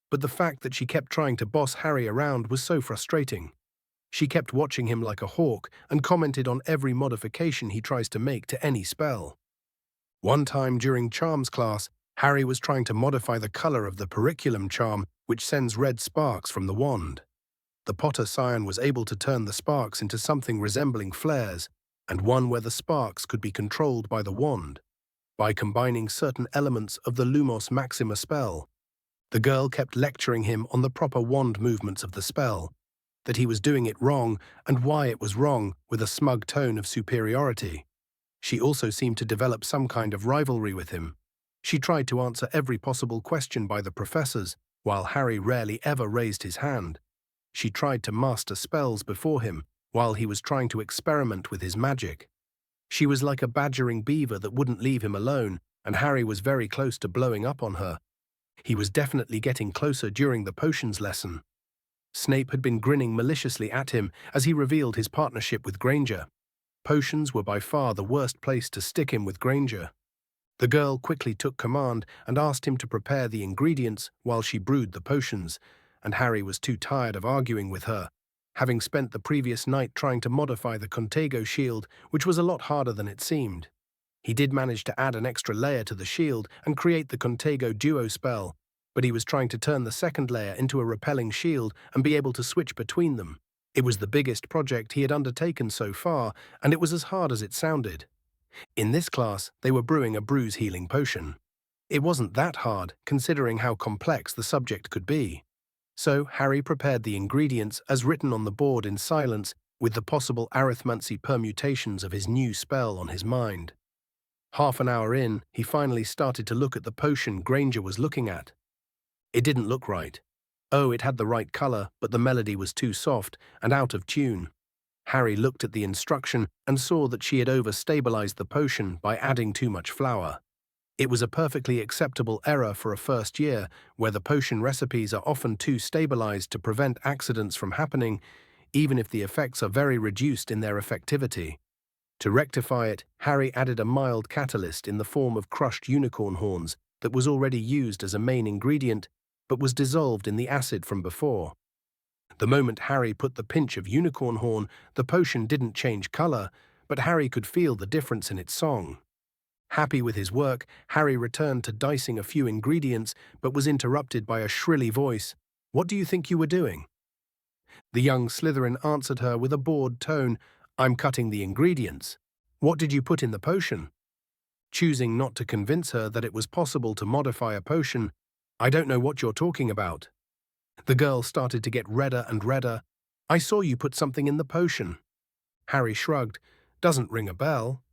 but the fact that she kept trying to boss Harry around was so frustrating. She kept watching him like a hawk and commented on every modification he tries to make to any spell. One time during charms class, Harry was trying to modify the color of the periculum charm, which sends red sparks from the wand. The Potter scion was able to turn the sparks into something resembling flares, and one where the sparks could be controlled by the wand, by combining certain elements of the Lumos Maxima spell. The girl kept lecturing him on the proper wand movements of the spell, that he was doing it wrong and why it was wrong, with a smug tone of superiority. She also seemed to develop some kind of rivalry with him. She tried to answer every possible question by the professors, while Harry rarely ever raised his hand. She tried to master spells before him, while he was trying to experiment with his magic. She was like a badgering beaver that wouldn't leave him alone, and Harry was very close to blowing up on her. He was definitely getting closer during the potions lesson. Snape had been grinning maliciously at him as he revealed his partnership with Granger. Potions were by far the worst place to stick him with Granger. The girl quickly took command and asked him to prepare the ingredients while she brewed the potions, and Harry was too tired of arguing with her, having spent the previous night trying to modify the Contago shield, which was a lot harder than it seemed. He did manage to add an extra layer to the shield and create the Contago duo spell, but he was trying to turn the second layer into a repelling shield and be able to switch between them. It was the biggest project he had undertaken so far, and it was as hard as it sounded. In this class, they were brewing a bruise-healing potion. It wasn't that hard, considering how complex the subject could be. So Harry prepared the ingredients as written on the board in silence, with the possible arithmancy permutations of his new spell on his mind. Half an hour in, he finally started to look at the potion Granger was looking at. It didn't look right. Oh, it had the right color, but the melody was too soft and out of tune. Harry looked at the instruction and saw that she had overstabilized the potion by adding too much flour. It was a perfectly acceptable error for a first year, where the potion recipes are often too stabilized to prevent accidents from happening, even if the effects are very reduced in their effectivity. To rectify it, Harry added a mild catalyst in the form of crushed unicorn horns that was already used as a main ingredient, but was dissolved in the acid from before. The moment Harry put the pinch of unicorn horn, the potion didn't change color, but Harry could feel the difference in its song. Happy with his work, Harry returned to dicing a few ingredients, but was interrupted by a shrilly voice. "What do you think you were doing?" The young Slytherin answered her with a bored tone, "I'm cutting the ingredients." "What did you put in the potion?" Choosing not to convince her that it was possible to modify a potion, "I don't know what you're talking about." The girl started to get redder and redder. "I saw you put something in the potion." Harry shrugged. "Doesn't ring a bell."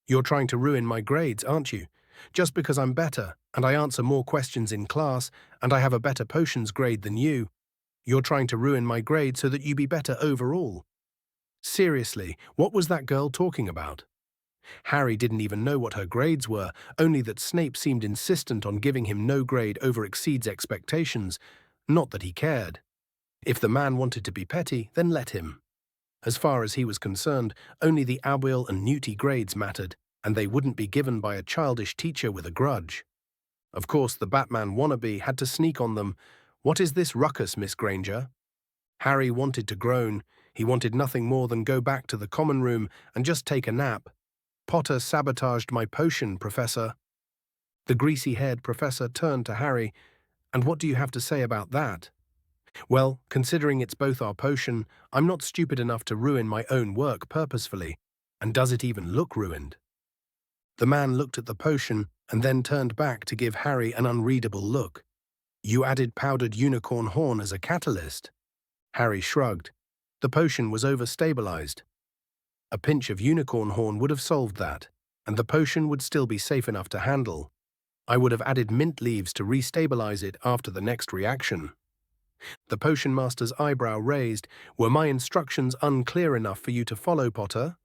"You're trying to ruin my grades, aren't you? Just because I'm better, and I answer more questions in class, and I have a better potions grade than you, you're trying to ruin my grade so that you be better overall." Seriously, what was that girl talking about? Harry didn't even know what her grades were, only that Snape seemed insistent on giving him no grade over exceeds expectations. Not that he cared. If the man wanted to be petty, then let him. As far as he was concerned, only the Abiel and Newty grades mattered, and they wouldn't be given by a childish teacher with a grudge. Of course, the Batman wannabe had to sneak on them. "What is this ruckus, Miss Granger?" Harry wanted to groan. He wanted nothing more than go back to the common room and just take a nap. "Potter sabotaged my potion, Professor." The greasy-haired professor turned to Harry. "And what do you have to say about that?" "Well, considering it's both our potion, I'm not stupid enough to ruin my own work purposefully. And does it even look ruined?" The man looked at the potion and then turned back to give Harry an unreadable look. "You added powdered unicorn horn as a catalyst." Harry shrugged. The potion was overstabilized. A pinch of unicorn horn would have solved that, and the potion would still be safe enough to handle. I would have added mint leaves to restabilize it after the next reaction. The potion master's eyebrow raised. "Were my instructions unclear enough for you to follow, Potter?"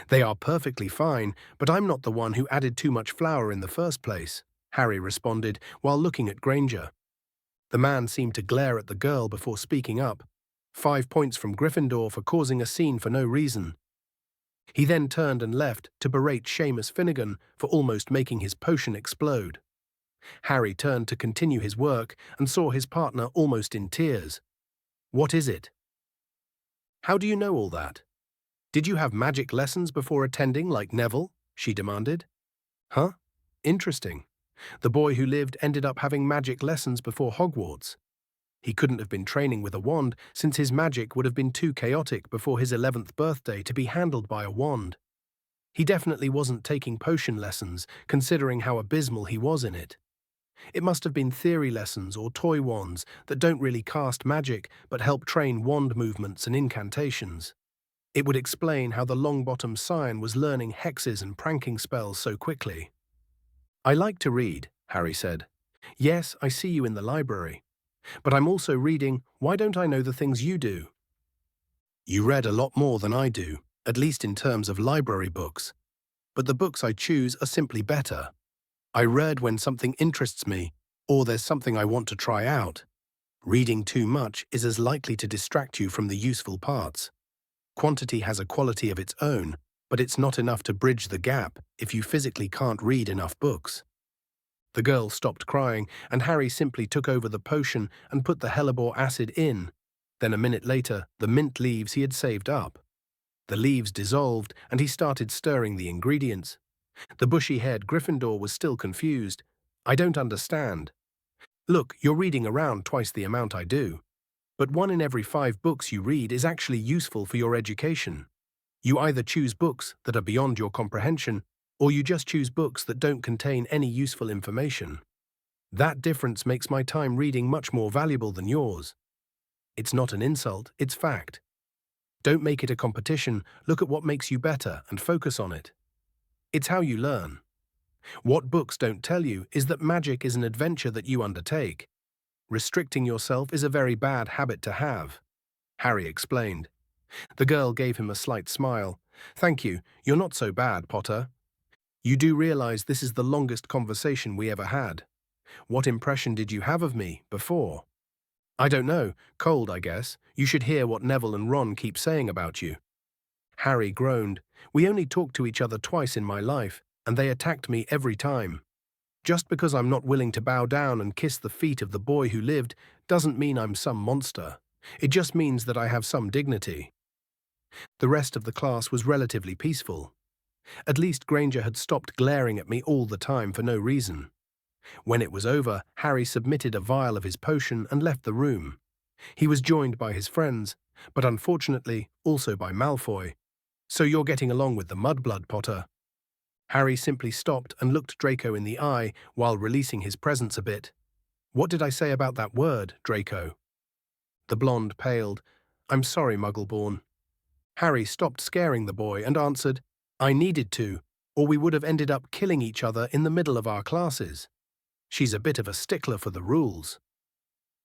"They are perfectly fine, but I'm not the one who added too much flour in the first place," Harry responded while looking at Granger. The man seemed to glare at the girl before speaking up. 5 points from Gryffindor for causing a scene for no reason. He then turned and left to berate Seamus Finnegan for almost making his potion explode. Harry turned to continue his work and saw his partner almost in tears. "What is it?" "How do you know all that? Did you have magic lessons before attending like Neville?" she demanded. "Huh? Interesting. The boy who lived ended up having magic lessons before Hogwarts. He couldn't have been training with a wand since his magic would have been too chaotic before his 11th birthday to be handled by a wand. He definitely wasn't taking potion lessons, considering how abysmal he was in it. It must have been theory lessons or toy wands that don't really cast magic but help train wand movements and incantations. It would explain how the Longbottom Scion was learning hexes and pranking spells so quickly." "I like to read," Harry said. "Yes, I see you in the library. But I'm also reading. Why don't I know the things you do?" "You read a lot more than I do, at least in terms of library books. But the books I choose are simply better. I read when something interests me, or there's something I want to try out. Reading too much is as likely to distract you from the useful parts. Quantity has a quality of its own, but it's not enough to bridge the gap if you physically can't read enough books." The girl stopped crying, and Harry simply took over the potion and put the hellebore acid in. Then a minute later, the mint leaves he had saved up. The leaves dissolved, and he started stirring the ingredients. The bushy-haired Gryffindor was still confused. "I don't understand." "Look, you're reading around twice the amount I do. But 1 in every 5 books you read is actually useful for your education. You either choose books that are beyond your comprehension, or you just choose books that don't contain any useful information. That difference makes my time reading much more valuable than yours. It's not an insult, it's fact. Don't make it a competition, look at what makes you better and focus on it. It's how you learn. What books don't tell you is that magic is an adventure that you undertake. Restricting yourself is a very bad habit to have," Harry explained. The girl gave him a slight smile. "Thank you, you're not so bad, Potter. You do realize this is the longest conversation we ever had. What impression did you have of me before?" "I don't know. Cold, I guess. You should hear what Neville and Ron keep saying about you." Harry groaned. "We only talked to each other twice in my life, and they attacked me every time. Just because I'm not willing to bow down and kiss the feet of the boy who lived doesn't mean I'm some monster. It just means that I have some dignity." The rest of the class was relatively peaceful. At least Granger had stopped glaring at me all the time for no reason. When it was over, Harry submitted a vial of his potion and left the room. He was joined by his friends, but unfortunately also by Malfoy. "So you're getting along with the mudblood, Potter?" Harry simply stopped and looked Draco in the eye while releasing his presence a bit. What did I say about that word, Draco? The blonde paled. I'm sorry, Muggleborn. Harry stopped scaring the boy and answered, I needed to, or we would have ended up killing each other in the middle of our classes. She's a bit of a stickler for the rules.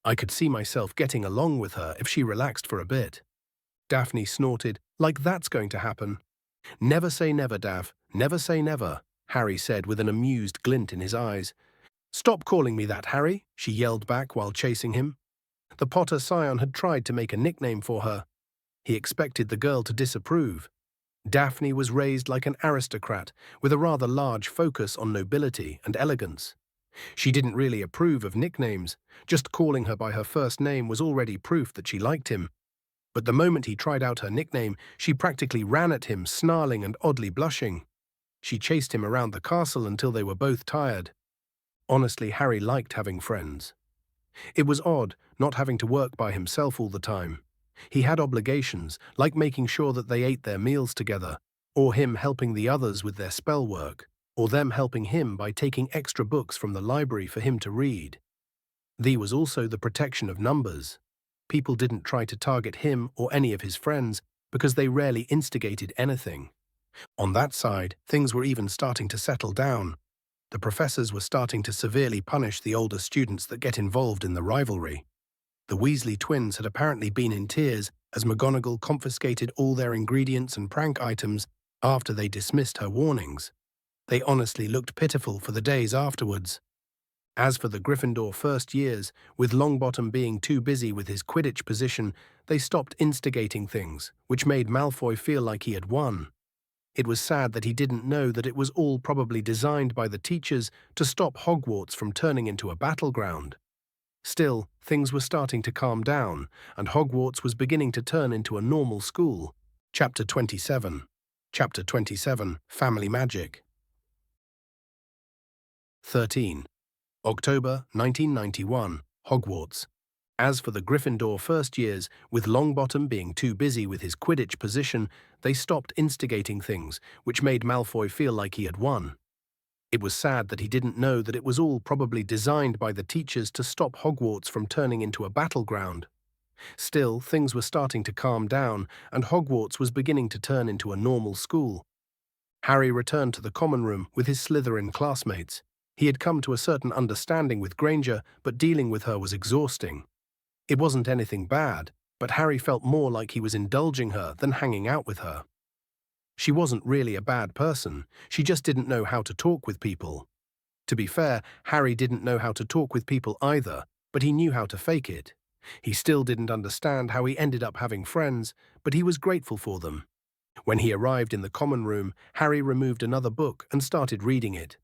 I could see myself getting along with her if she relaxed for a bit. Daphne snorted, like that's going to happen. Never say never, Dav, never say never, Harry said with an amused glint in his eyes. Stop calling me that, Harry, she yelled back while chasing him. The Potter scion had tried to make a nickname for her. He expected the girl to disapprove. Daphne was raised like an aristocrat, with a rather large focus on nobility and elegance. She didn't really approve of nicknames. Just calling her by her first name was already proof that she liked him. But the moment he tried out her nickname, she practically ran at him, snarling and oddly blushing. She chased him around the castle until they were both tired. Honestly, Harry liked having friends. It was odd, not having to work by himself all the time. He had obligations, like making sure that they ate their meals together, or him helping the others with their spell work, or them helping him by taking extra books from the library for him to read. There was also the protection of numbers. People didn't try to target him or any of his friends because they rarely instigated anything. On that side, things were even starting to settle down. The professors were starting to severely punish the older students that get involved in the rivalry. The Weasley twins had apparently been in tears as McGonagall confiscated all their ingredients and prank items after they dismissed her warnings. They honestly looked pitiful for the days afterwards. As for the Gryffindor first years, with Longbottom being too busy with his Quidditch position, they stopped instigating things, which made Malfoy feel like he had won. It was sad that he didn't know that it was all probably designed by the teachers to stop Hogwarts from turning into a battleground. Still, things were starting to calm down, and Hogwarts was beginning to turn into a normal school. Chapter 27. Chapter 27, Family Magic. 13. October 1991, Hogwarts. As for the Gryffindor first years, with Longbottom being too busy with his Quidditch position, they stopped instigating things, which made Malfoy feel like he had won. It was sad that he didn't know that it was all probably designed by the teachers to stop Hogwarts from turning into a battleground. Still, things were starting to calm down, and Hogwarts was beginning to turn into a normal school. Harry returned to the common room with his Slytherin classmates. He had come to a certain understanding with Granger, but dealing with her was exhausting. It wasn't anything bad, but Harry felt more like he was indulging her than hanging out with her. She wasn't really a bad person, she just didn't know how to talk with people. To be fair, Harry didn't know how to talk with people either, but he knew how to fake it. He still didn't understand how he ended up having friends, but he was grateful for them. When he arrived in the common room, Harry removed another book and started reading it.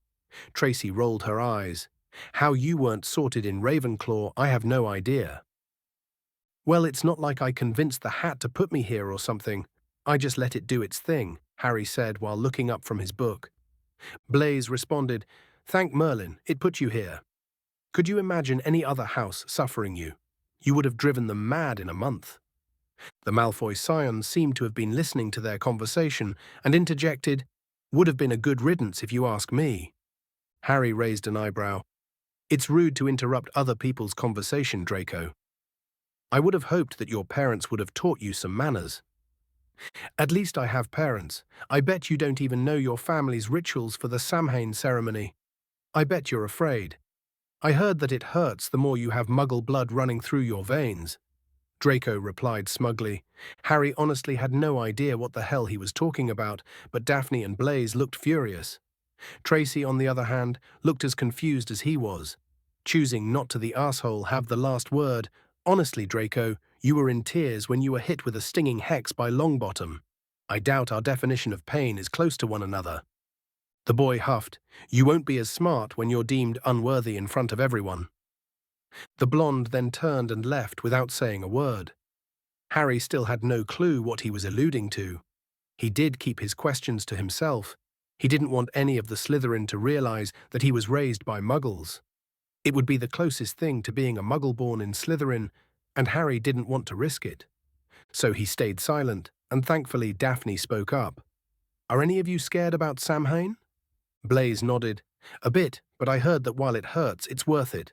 Tracy rolled her eyes. How you weren't sorted in Ravenclaw, I have no idea. Well, it's not like I convinced the hat to put me here or something. I just let it do its thing, Harry said while looking up from his book. Blaise responded, Thank Merlin, it put you here. Could you imagine any other house suffering you? You would have driven them mad in a month. The Malfoy scions seemed to have been listening to their conversation and interjected, Would have been a good riddance if you ask me. Harry raised an eyebrow. It's rude to interrupt other people's conversation, Draco. I would have hoped that your parents would have taught you some manners. At least I have parents. I bet you don't even know your family's rituals for the Samhain ceremony. I bet you're afraid. I heard that it hurts the more you have Muggle blood running through your veins. Draco replied smugly. Harry honestly had no idea what the hell he was talking about, but Daphne and Blaise looked furious. Tracy, on the other hand, looked as confused as he was. Choosing not to the asshole have the last word, honestly, Draco, you were in tears when you were hit with a stinging hex by Longbottom. I doubt our definition of pain is close to one another. The boy huffed. You won't be as smart when you're deemed unworthy in front of everyone. The blonde then turned and left without saying a word. Harry still had no clue what he was alluding to. He did keep his questions to himself. He didn't want any of the Slytherin to realize that he was raised by Muggles. It would be the closest thing to being a Muggle born in Slytherin, and Harry didn't want to risk it. So he stayed silent, and thankfully Daphne spoke up. Are any of you scared about Samhain? Blaise nodded. A bit, but I heard that while it hurts, it's worth it.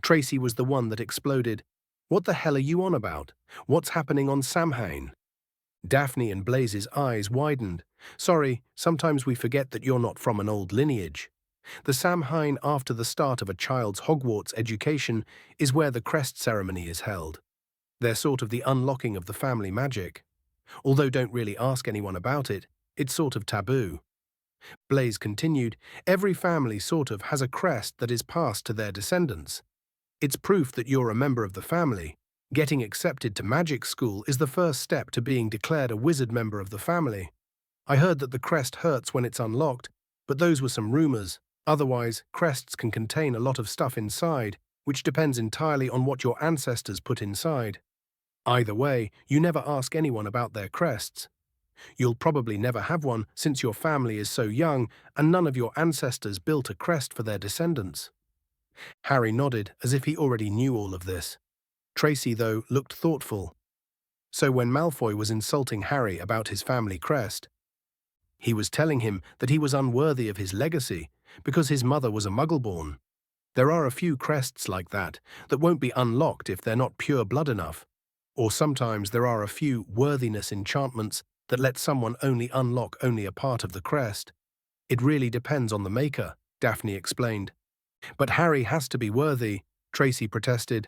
Tracy was the one that exploded. "What the hell are you on about? What's happening on Samhain?" Daphne and Blaze's eyes widened. "Sorry, sometimes we forget that you're not from an old lineage. The Samhain after the start of a child's Hogwarts education is where the crest ceremony is held. They're sort of the unlocking of the family magic. Although don't really ask anyone about it, it's sort of taboo." Blaze continued, "Every family sort of has a crest that is passed to their descendants. It's proof that you're a member of the family. Getting accepted to magic school is the first step to being declared a wizard member of the family. I heard that the crest hurts when it's unlocked, but those were some rumors. Otherwise, crests can contain a lot of stuff inside, which depends entirely on what your ancestors put inside. Either way, you never ask anyone about their crests. You'll probably never have one since your family is so young and none of your ancestors built a crest for their descendants." Harry nodded as if he already knew all of this. Tracy, though, looked thoughtful. So when Malfoy was insulting Harry about his family crest, he was telling him that he was unworthy of his legacy because his mother was a Muggle-born. There are a few crests like that won't be unlocked if they're not pure blood enough. Or sometimes there are a few worthiness enchantments that let someone only unlock only a part of the crest. It really depends on the maker, Daphne explained. "But Harry has to be worthy," Tracy protested.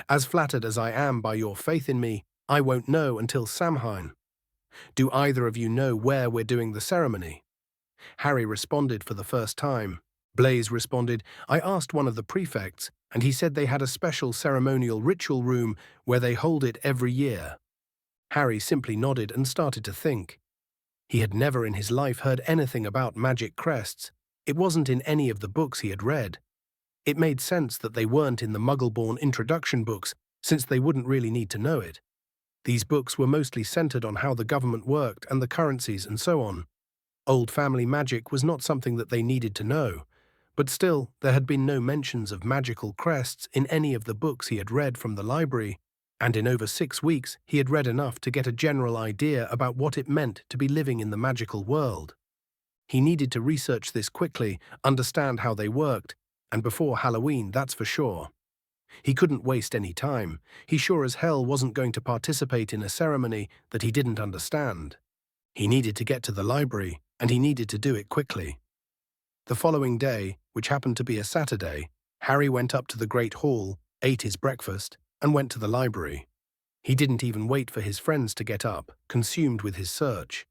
"As flattered as I am by your faith in me, I won't know until Samhain. Do either of you know where we're doing the ceremony?" Harry responded for the first time. Blaze responded, "I asked one of the prefects, and he said they had a special ceremonial ritual room where they hold it every year." Harry simply nodded and started to think. He had never in his life heard anything about magic crests. It wasn't in any of the books he had read. It made sense that they weren't in the Muggle-born introduction books, since they wouldn't really need to know it. These books were mostly centered on how the government worked and the currencies and so on. Old family magic was not something that they needed to know. But still, there had been no mentions of magical crests in any of the books he had read from the library, and in over 6 weeks he had read enough to get a general idea about what it meant to be living in the magical world. He needed to research this quickly, understand how they worked, and before Halloween, that's for sure. He couldn't waste any time. He sure as hell wasn't going to participate in a ceremony that he didn't understand. He needed to get to the library, and he needed to do it quickly. The following day, which happened to be a Saturday, Harry went up to the Great Hall, ate his breakfast, and went to the library. He didn't even wait for his friends to get up, consumed with his search.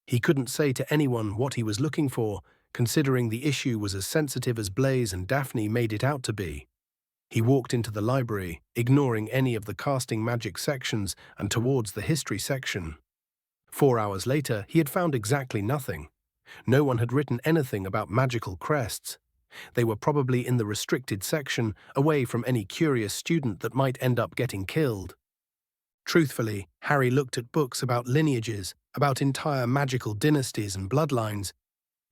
He couldn't say to anyone what he was looking for, considering the issue was as sensitive as Blaze and Daphne made it out to be. He walked into the library, ignoring any of the casting magic sections and towards the history section. 4 hours later, he had found exactly nothing. No one had written anything about magical crests. They were probably in the restricted section, away from any curious student that might end up getting killed. Truthfully, Harry looked at books about lineages, about entire magical dynasties and bloodlines,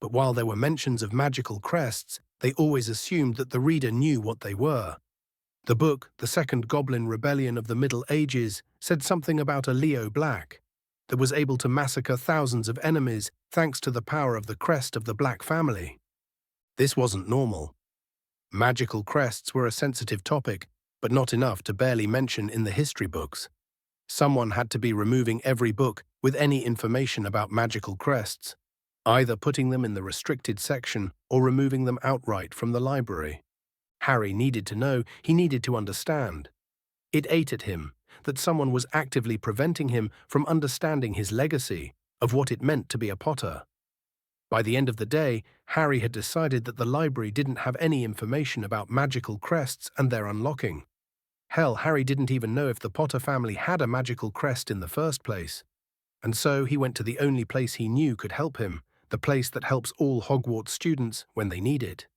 but while there were mentions of magical crests, they always assumed that the reader knew what they were. The book, The Second Goblin Rebellion of the Middle Ages, said something about a Leo Black that was able to massacre thousands of enemies thanks to the power of the crest of the Black family. This wasn't normal. Magical crests were a sensitive topic, but not enough to barely mention in the history books. Someone had to be removing every book with any information about magical crests, either putting them in the restricted section or removing them outright from the library. Harry needed to know, he needed to understand. It ate at him that someone was actively preventing him from understanding his legacy, of what it meant to be a Potter. By the end of the day, Harry had decided that the library didn't have any information about magical crests and their unlocking. Hell, Harry didn't even know if the Potter family had a magical crest in the first place. And so he went to the only place he knew could help him, the place that helps all Hogwarts students when they need it.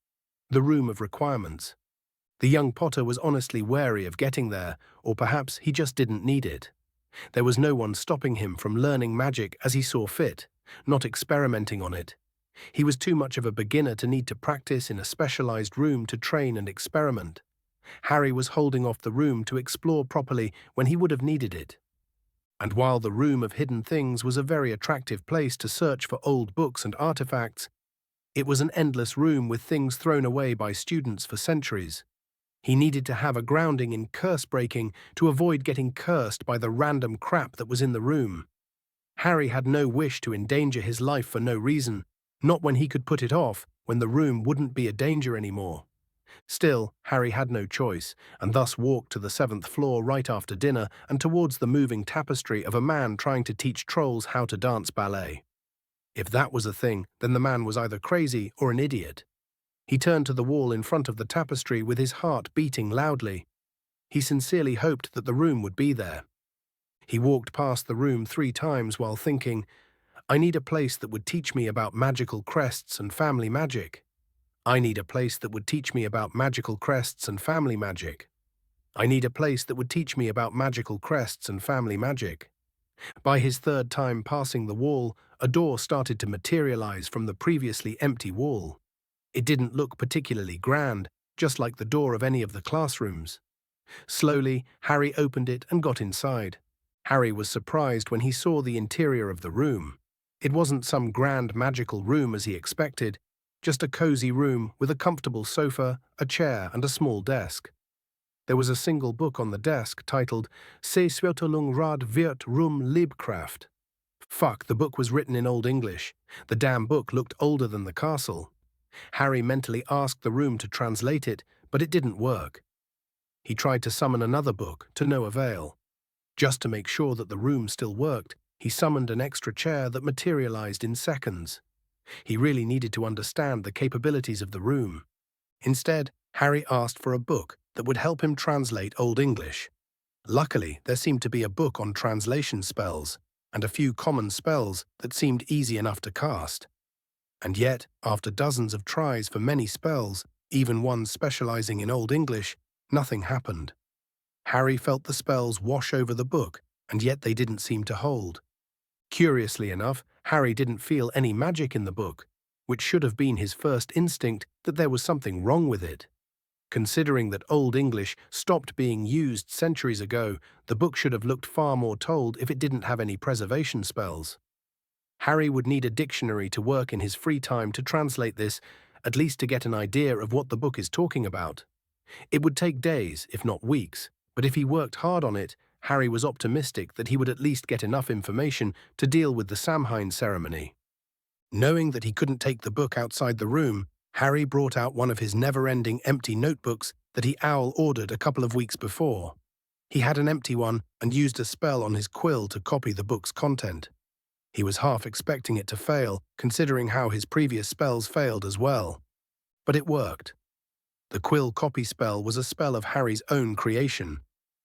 The Room of Requirements. The young Potter was honestly wary of getting there, or perhaps he just didn't need it. There was no one stopping him from learning magic as he saw fit, not experimenting on it. He was too much of a beginner to need to practice in a specialized room to train and experiment. Harry was holding off the room to explore properly when he would have needed it. And while the Room of Hidden Things was a very attractive place to search for old books and artifacts, it was an endless room with things thrown away by students for centuries. He needed to have a grounding in curse breaking to avoid getting cursed by the random crap that was in the room. Harry had no wish to endanger his life for no reason, not when he could put it off, when the room wouldn't be a danger anymore. Still, Harry had no choice, and thus walked to the 7th floor right after dinner and towards the moving tapestry of a man trying to teach trolls how to dance ballet. If that was a thing, then the man was either crazy or an idiot. He turned to the wall in front of the tapestry with his heart beating loudly. He sincerely hoped that the room would be there. He walked past the room 3 times while thinking, I need a place that would teach me about magical crests and family magic. I need a place that would teach me about magical crests and family magic. I need a place that would teach me about magical crests and family magic. By his 3rd time passing the wall, a door started to materialize from the previously empty wall. It didn't look particularly grand, just like the door of any of the classrooms. Slowly, Harry opened it and got inside. Harry was surprised when he saw the interior of the room. It wasn't some grand magical room as he expected, just a cozy room with a comfortable sofa, a chair, and a small desk. There was a single book on the desk titled Se Sveutelung Rad Virt Rum Liebkraft. Fuck, the book was written in Old English. The damn book looked older than the castle. Harry mentally asked the room to translate it, but it didn't work. He tried to summon another book, to no avail. Just to make sure that the room still worked, he summoned an extra chair that materialized in seconds. He really needed to understand the capabilities of the room. Instead, Harry asked for a book that would help him translate Old English. Luckily, there seemed to be a book on translation spells, and a few common spells that seemed easy enough to cast. And yet, after dozens of tries for many spells, even ones specializing in Old English, nothing happened. Harry felt the spells wash over the book, and yet they didn't seem to hold. Curiously enough, Harry didn't feel any magic in the book, which should have been his first instinct that there was something wrong with it. Considering that Old English stopped being used centuries ago, the book should have looked far more told if it didn't have any preservation spells. Harry would need a dictionary to work in his free time to translate this, at least to get an idea of what the book is talking about. It would take days, if not weeks, but if he worked hard on it, Harry was optimistic that he would at least get enough information to deal with the Samhain ceremony. Knowing that he couldn't take the book outside the room, Harry brought out one of his never-ending empty notebooks that he ordered a couple of weeks before. He had an empty one and used a spell on his quill to copy the book's content. He was half expecting it to fail, considering how his previous spells failed as well. But it worked. The quill copy spell was a spell of Harry's own creation,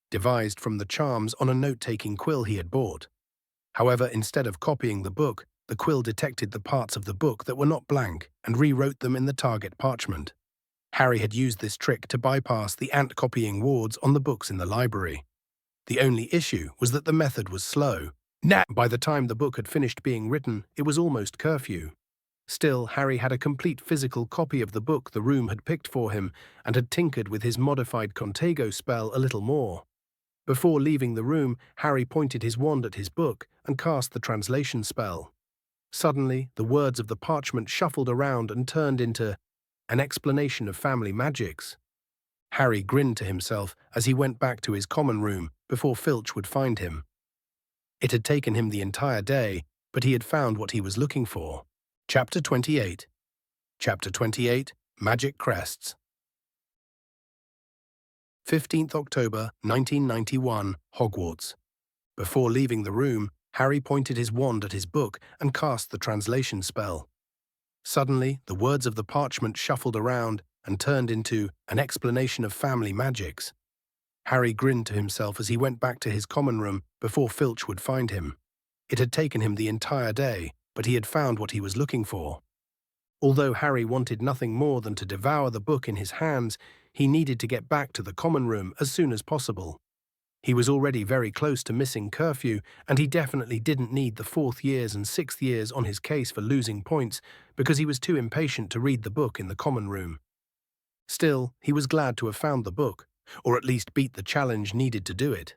devised from the charms on a note-taking quill he had bought. However, instead of copying the book, the quill detected the parts of the book that were not blank and rewrote them in the target parchment. Harry had used this trick to bypass the ant-copying wards on the books in the library. The only issue was that the method was slow. By the time the book had finished being written, it was almost curfew. Still, Harry had a complete physical copy of the book the room had picked for him and had tinkered with his modified Contago spell a little more. Before leaving the room, Harry pointed his wand at his book and cast the translation spell. Suddenly, the words of the parchment shuffled around and turned into an explanation of family magics. Harry grinned to himself as he went back to his common room before Filch would find him. It had taken him the entire day, but he had found what he was looking for. Chapter 28. Chapter 28, Magic Crests. 15th October, 1991, Hogwarts. Before leaving the room, Harry pointed his wand at his book and cast the translation spell. Suddenly, the words of the parchment shuffled around and turned into an explanation of family magics. Harry grinned to himself as he went back to his common room before Filch would find him. It had taken him the entire day, but he had found what he was looking for. Although Harry wanted nothing more than to devour the book in his hands, he needed to get back to the common room as soon as possible. He was already very close to missing curfew, and he definitely didn't need the 4th years and 6th years on his case for losing points because he was too impatient to read the book in the common room. Still, he was glad to have found the book, or at least beat the challenge needed to do it.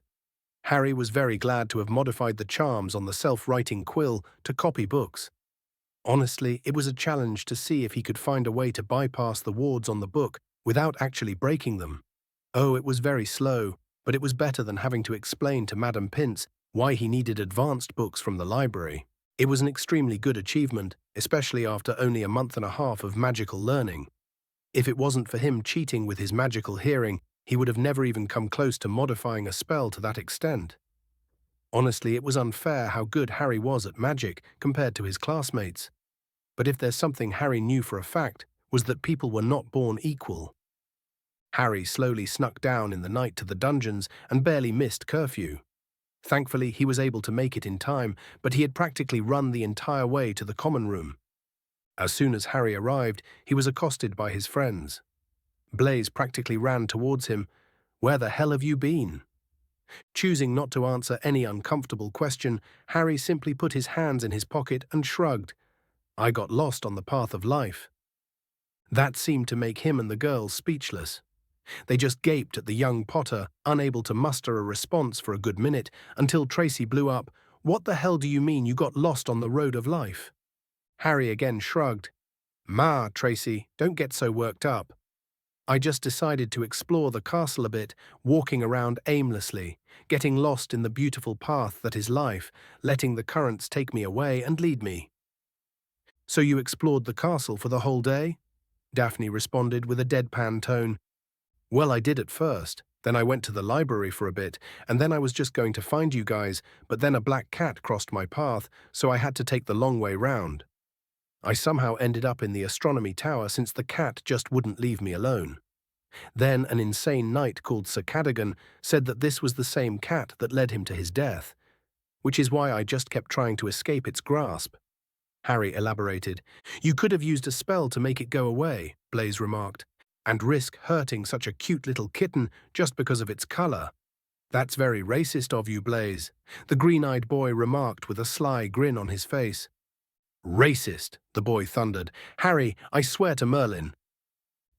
Harry was very glad to have modified the charms on the self-writing quill to copy books. Honestly, it was a challenge to see if he could find a way to bypass the wards on the book without actually breaking them. Oh, it was very slow, but it was better than having to explain to Madame Pince why he needed advanced books from the library. It was an extremely good achievement, especially after only a month and a half of magical learning. If it wasn't for him cheating with his magical hearing, he would have never even come close to modifying a spell to that extent. Honestly, it was unfair how good Harry was at magic compared to his classmates. But if there's something Harry knew for a fact, was that people were not born equal. Harry slowly snuck down in the night to the dungeons and barely missed curfew. Thankfully, he was able to make it in time, but he had practically run the entire way to the common room. As soon as Harry arrived, he was accosted by his friends. Blaise practically ran towards him. "Where the hell have you been?" Choosing not to answer any uncomfortable question, Harry simply put his hands in his pocket and shrugged. "I got lost on the path of life." That seemed to make him and the girls speechless. They just gaped at the young Potter, unable to muster a response for a good minute, until Tracy blew up. "What the hell do you mean you got lost on the road of life?" Harry again shrugged. "Ma, Tracy, don't get so worked up. I just decided to explore the castle a bit, walking around aimlessly, getting lost in the beautiful path that is life, letting the currents take me away and lead me." "So you explored the castle for the whole day?" Daphne responded with a deadpan tone. "Well, I did at first. Then I went to the library for a bit, and then I was just going to find you guys, but then a black cat crossed my path, so I had to take the long way round. I somehow ended up in the astronomy tower since the cat just wouldn't leave me alone. Then an insane knight called Sir Cadogan said that this was the same cat that led him to his death, which is why I just kept trying to escape its grasp." Harry elaborated. "You could have used a spell to make it go away," Blaise remarked, "and risk hurting such a cute little kitten just because of its color." "That's very racist of you, Blaise," the green-eyed boy remarked with a sly grin on his face. "Racist," the boy thundered. "Harry, I swear to Merlin."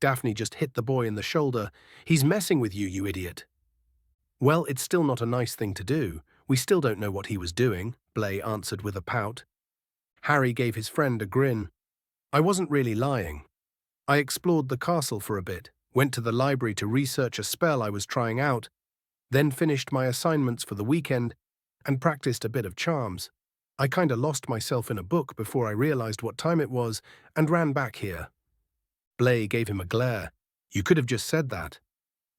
Daphne just hit the boy in the shoulder. "He's messing with you, you idiot." "Well, it's still not a nice thing to do. We still don't know what he was doing," Blaise answered with a pout. Harry gave his friend a grin. "I wasn't really lying. I explored the castle for a bit, went to the library to research a spell I was trying out, then finished my assignments for the weekend and practiced a bit of charms. I kinda lost myself in a book before I realized what time it was and ran back here." Blaise gave him a glare. "You could have just said that.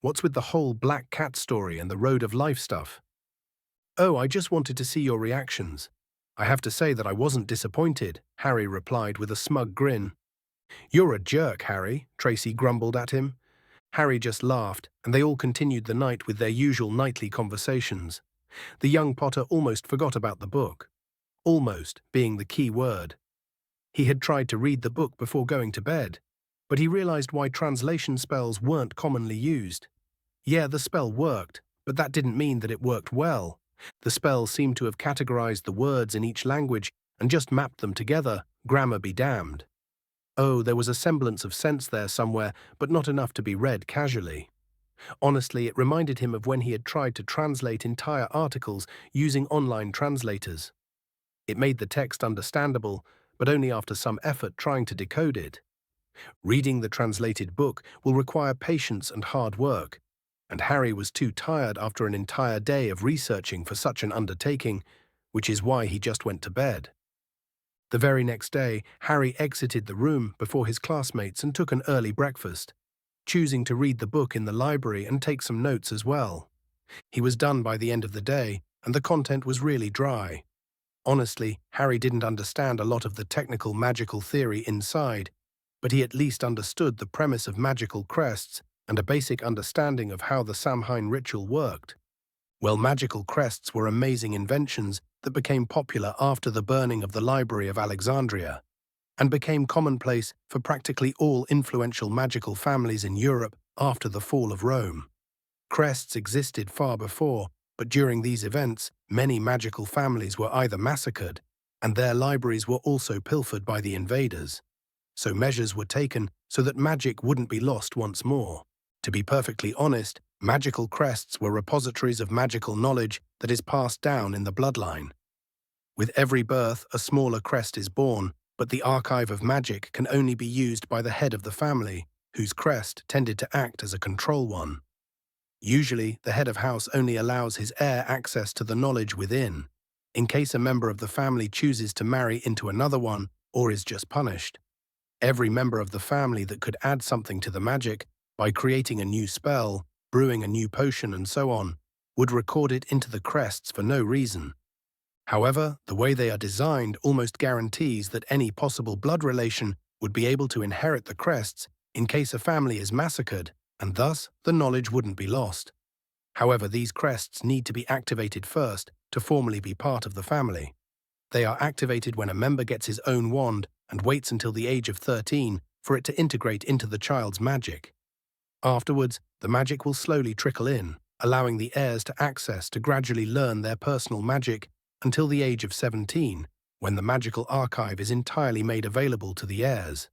What's with the whole black cat story and the road of life stuff?" "Oh, I just wanted to see your reactions. I have to say that I wasn't disappointed," Harry replied with a smug grin. "You're a jerk, Harry," Tracy grumbled at him. Harry just laughed, and they all continued the night with their usual nightly conversations. The young Potter almost forgot about the book. Almost being the key word. He had tried to read the book before going to bed, but he realized why translation spells weren't commonly used. Yeah, the spell worked, but that didn't mean that it worked well. The spell seemed to have categorized the words in each language and just mapped them together, grammar be damned. Oh, there was a semblance of sense there somewhere, but not enough to be read casually. Honestly, it reminded him of when he had tried to translate entire articles using online translators. It made the text understandable, but only after some effort trying to decode it. Reading the translated book will require patience and hard work, and Harry was too tired after an entire day of researching for such an undertaking, which is why he just went to bed. The very next day, Harry exited the room before his classmates and took an early breakfast, choosing to read the book in the library and take some notes as well. He was done by the end of the day, and the content was really dry. Honestly, Harry didn't understand a lot of the technical magical theory inside, but he at least understood the premise of magical crests and a basic understanding of how the Samhain ritual worked. Well, magical crests were amazing inventions that became popular after the burning of the Library of Alexandria, and became commonplace for practically all influential magical families in Europe after the fall of Rome. Crests existed far before, but during these events, many magical families were either massacred, and their libraries were also pilfered by the invaders. So measures were taken so that magic wouldn't be lost once more. To be perfectly honest, magical crests were repositories of magical knowledge that is passed down in the bloodline. With every birth, a smaller crest is born, but the archive of magic can only be used by the head of the family, whose crest tended to act as a control one. Usually, the head of house only allows his heir access to the knowledge within, in case a member of the family chooses to marry into another one or is just punished. Every member of the family that could add something to the magic, by creating a new spell, brewing a new potion and so on, would record it into the crests for no reason. However, the way they are designed almost guarantees that any possible blood relation would be able to inherit the crests in case a family is massacred, and thus the knowledge wouldn't be lost. However, these crests need to be activated first to formally be part of the family. They are activated when a member gets his own wand and waits until the age of 13 for it to integrate into the child's magic. Afterwards, the magic will slowly trickle in, allowing the heirs to gradually learn their personal magic until the age of 17, when the magical archive is entirely made available to the heirs.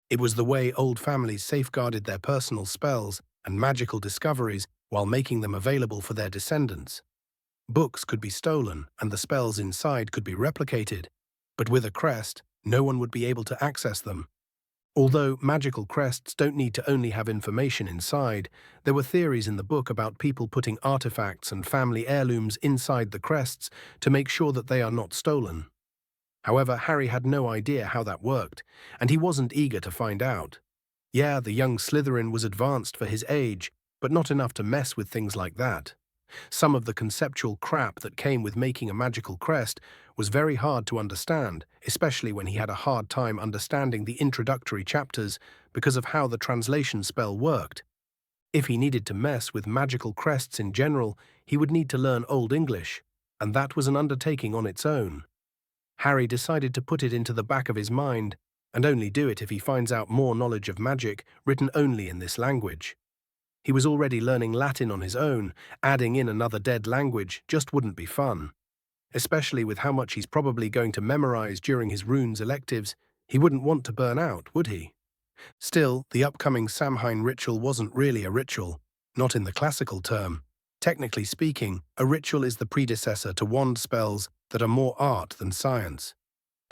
It was the way old families safeguarded their personal spells and magical discoveries while making them available for their descendants. Books could be stolen and the spells inside could be replicated, but with a crest, no one would be able to access them. Although magical crests don't need to only have information inside, there were theories in the book about people putting artifacts and family heirlooms inside the crests to make sure that they are not stolen. However, Harry had no idea how that worked, and he wasn't eager to find out. Yeah, the young Slytherin was advanced for his age, but not enough to mess with things like that. Some of the conceptual crap that came with making a magical crest was very hard to understand, especially when he had a hard time understanding the introductory chapters because of how the translation spell worked. If he needed to mess with magical crests in general, he would need to learn Old English, and that was an undertaking on its own. Harry decided to put it into the back of his mind, and only do it if he finds out more knowledge of magic written only in this language. He was already learning Latin on his own. Adding in another dead language just wouldn't be fun. Especially with how much he's probably going to memorize during his runes electives, he wouldn't want to burn out, would he? Still, the upcoming Samhain ritual wasn't really a ritual, not in the classical term. Technically speaking, a ritual is the predecessor to wand spells that are more art than science.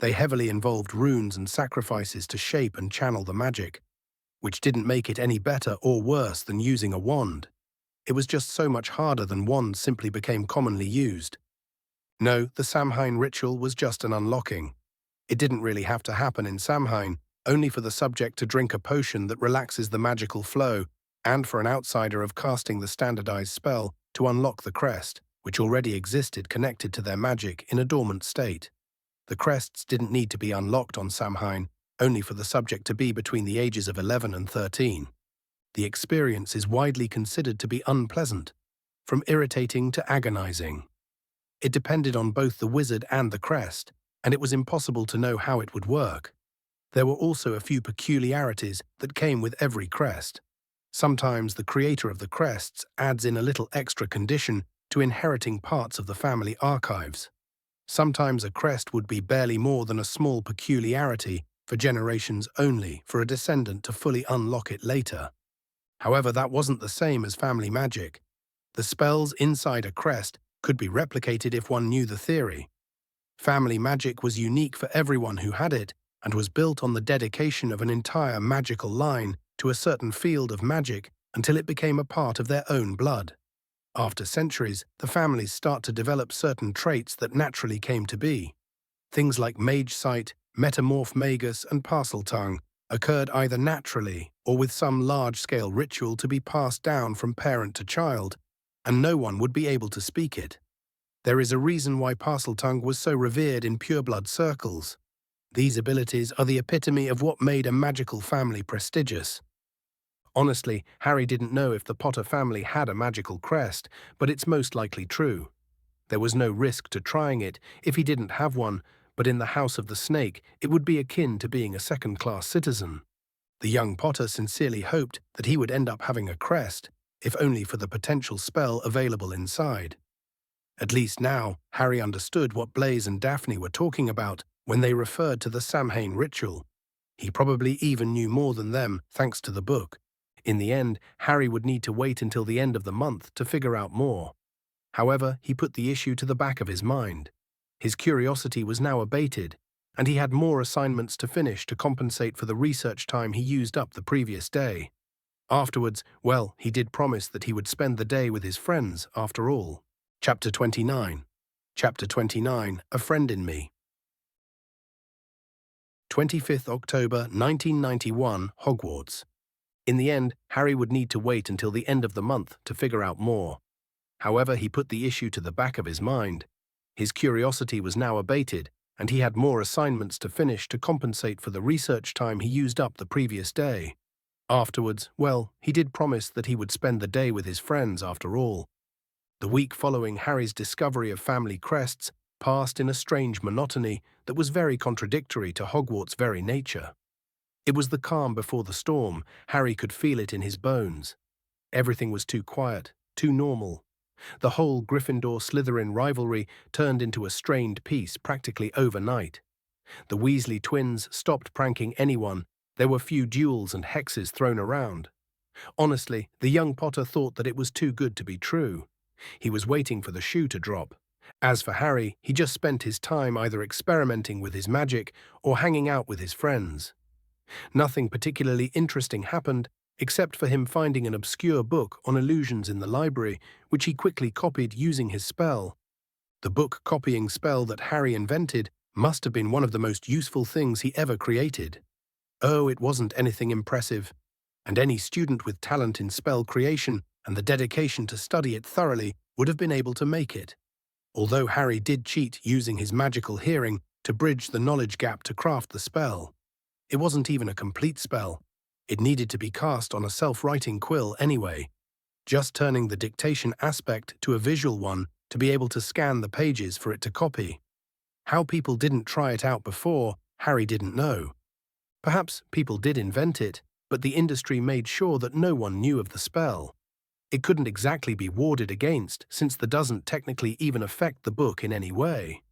They heavily involved runes and sacrifices to shape and channel the magic, which didn't make it any better or worse than using a wand. It was just so much harder than wands simply became commonly used. No, the Samhain ritual was just an unlocking. It didn't really have to happen in Samhain, only for the subject to drink a potion that relaxes the magical flow, and for an outsider of casting the standardized spell to unlock the crest, which already existed connected to their magic in a dormant state. The crests didn't need to be unlocked on Samhain, only for the subject to be between the ages of 11 and 13. The experience is widely considered to be unpleasant, from irritating to agonizing. It depended on both the wizard and the crest, and it was impossible to know how it would work. There were also a few peculiarities that came with every crest. Sometimes the creator of the crests adds in a little extra condition to inheriting parts of the family archives. Sometimes a crest would be barely more than a small peculiarity for generations only for a descendant to fully unlock it later. However, that wasn't the same as family magic. The spells inside a crest could be replicated if one knew the theory. Family magic was unique for everyone who had it and was built on the dedication of an entire magical line to a certain field of magic until it became a part of their own blood. After centuries, the families start to develop certain traits that naturally came to be. Things like mage sight, metamorph magus, and parseltongue occurred either naturally or with some large-scale ritual to be passed down from parent to child, and no one would be able to speak it. There is a reason why parseltongue was so revered in pureblood circles. These abilities are the epitome of what made a magical family prestigious. Honestly, Harry didn't know if the Potter family had a magical crest, but it's most likely true. There was no risk to trying it if he didn't have one, but in the House of the Snake, it would be akin to being a second-class citizen. The young Potter sincerely hoped that he would end up having a crest, if only for the potential spell available inside. At least now, Harry understood what Blaise and Daphne were talking about when they referred to the Samhain ritual. He probably even knew more than them, thanks to the book. In the end, Harry would need to wait until the end of the month to figure out more. However, he put the issue to the back of his mind. His curiosity was now abated, and he had more assignments to finish to compensate for the research time he used up the previous day. Afterwards, well, he did promise that he would spend the day with his friends, after all. Chapter 29. Chapter 29, A Friend in Me. 25th October 1991, Hogwarts. In the end, Harry would need to wait until the end of the month to figure out more. However, he put the issue to the back of his mind. His curiosity was now abated, and he had more assignments to finish to compensate for the research time he used up the previous day. Afterwards, well, he did promise that he would spend the day with his friends after all. The week following Harry's discovery of family crests passed in a strange monotony that was very contradictory to Hogwarts' very nature. It was the calm before the storm. Harry could feel it in his bones. Everything was too quiet, too normal. The whole Gryffindor-Slytherin rivalry turned into a strained peace practically overnight. The Weasley twins stopped pranking anyone. There were few duels and hexes thrown around. Honestly, the young Potter thought that it was too good to be true. He was waiting for the shoe to drop. As for Harry, he just spent his time either experimenting with his magic or hanging out with his friends. Nothing particularly interesting happened, except for him finding an obscure book on illusions in the library, which he quickly copied using his spell. The book-copying spell that Harry invented must have been one of the most useful things he ever created. Oh, it wasn't anything impressive, and any student with talent in spell creation and the dedication to study it thoroughly would have been able to make it. Although Harry did cheat using his magical hearing to bridge the knowledge gap to craft the spell. It wasn't even a complete spell. It needed to be cast on a self-writing quill anyway, just turning the dictation aspect to a visual one to be able to scan the pages for it to copy. How people didn't try it out before, Harry didn't know. Perhaps people did invent it, but the industry made sure that no one knew of the spell. It couldn't exactly be warded against, since that doesn't technically even affect the book in any way.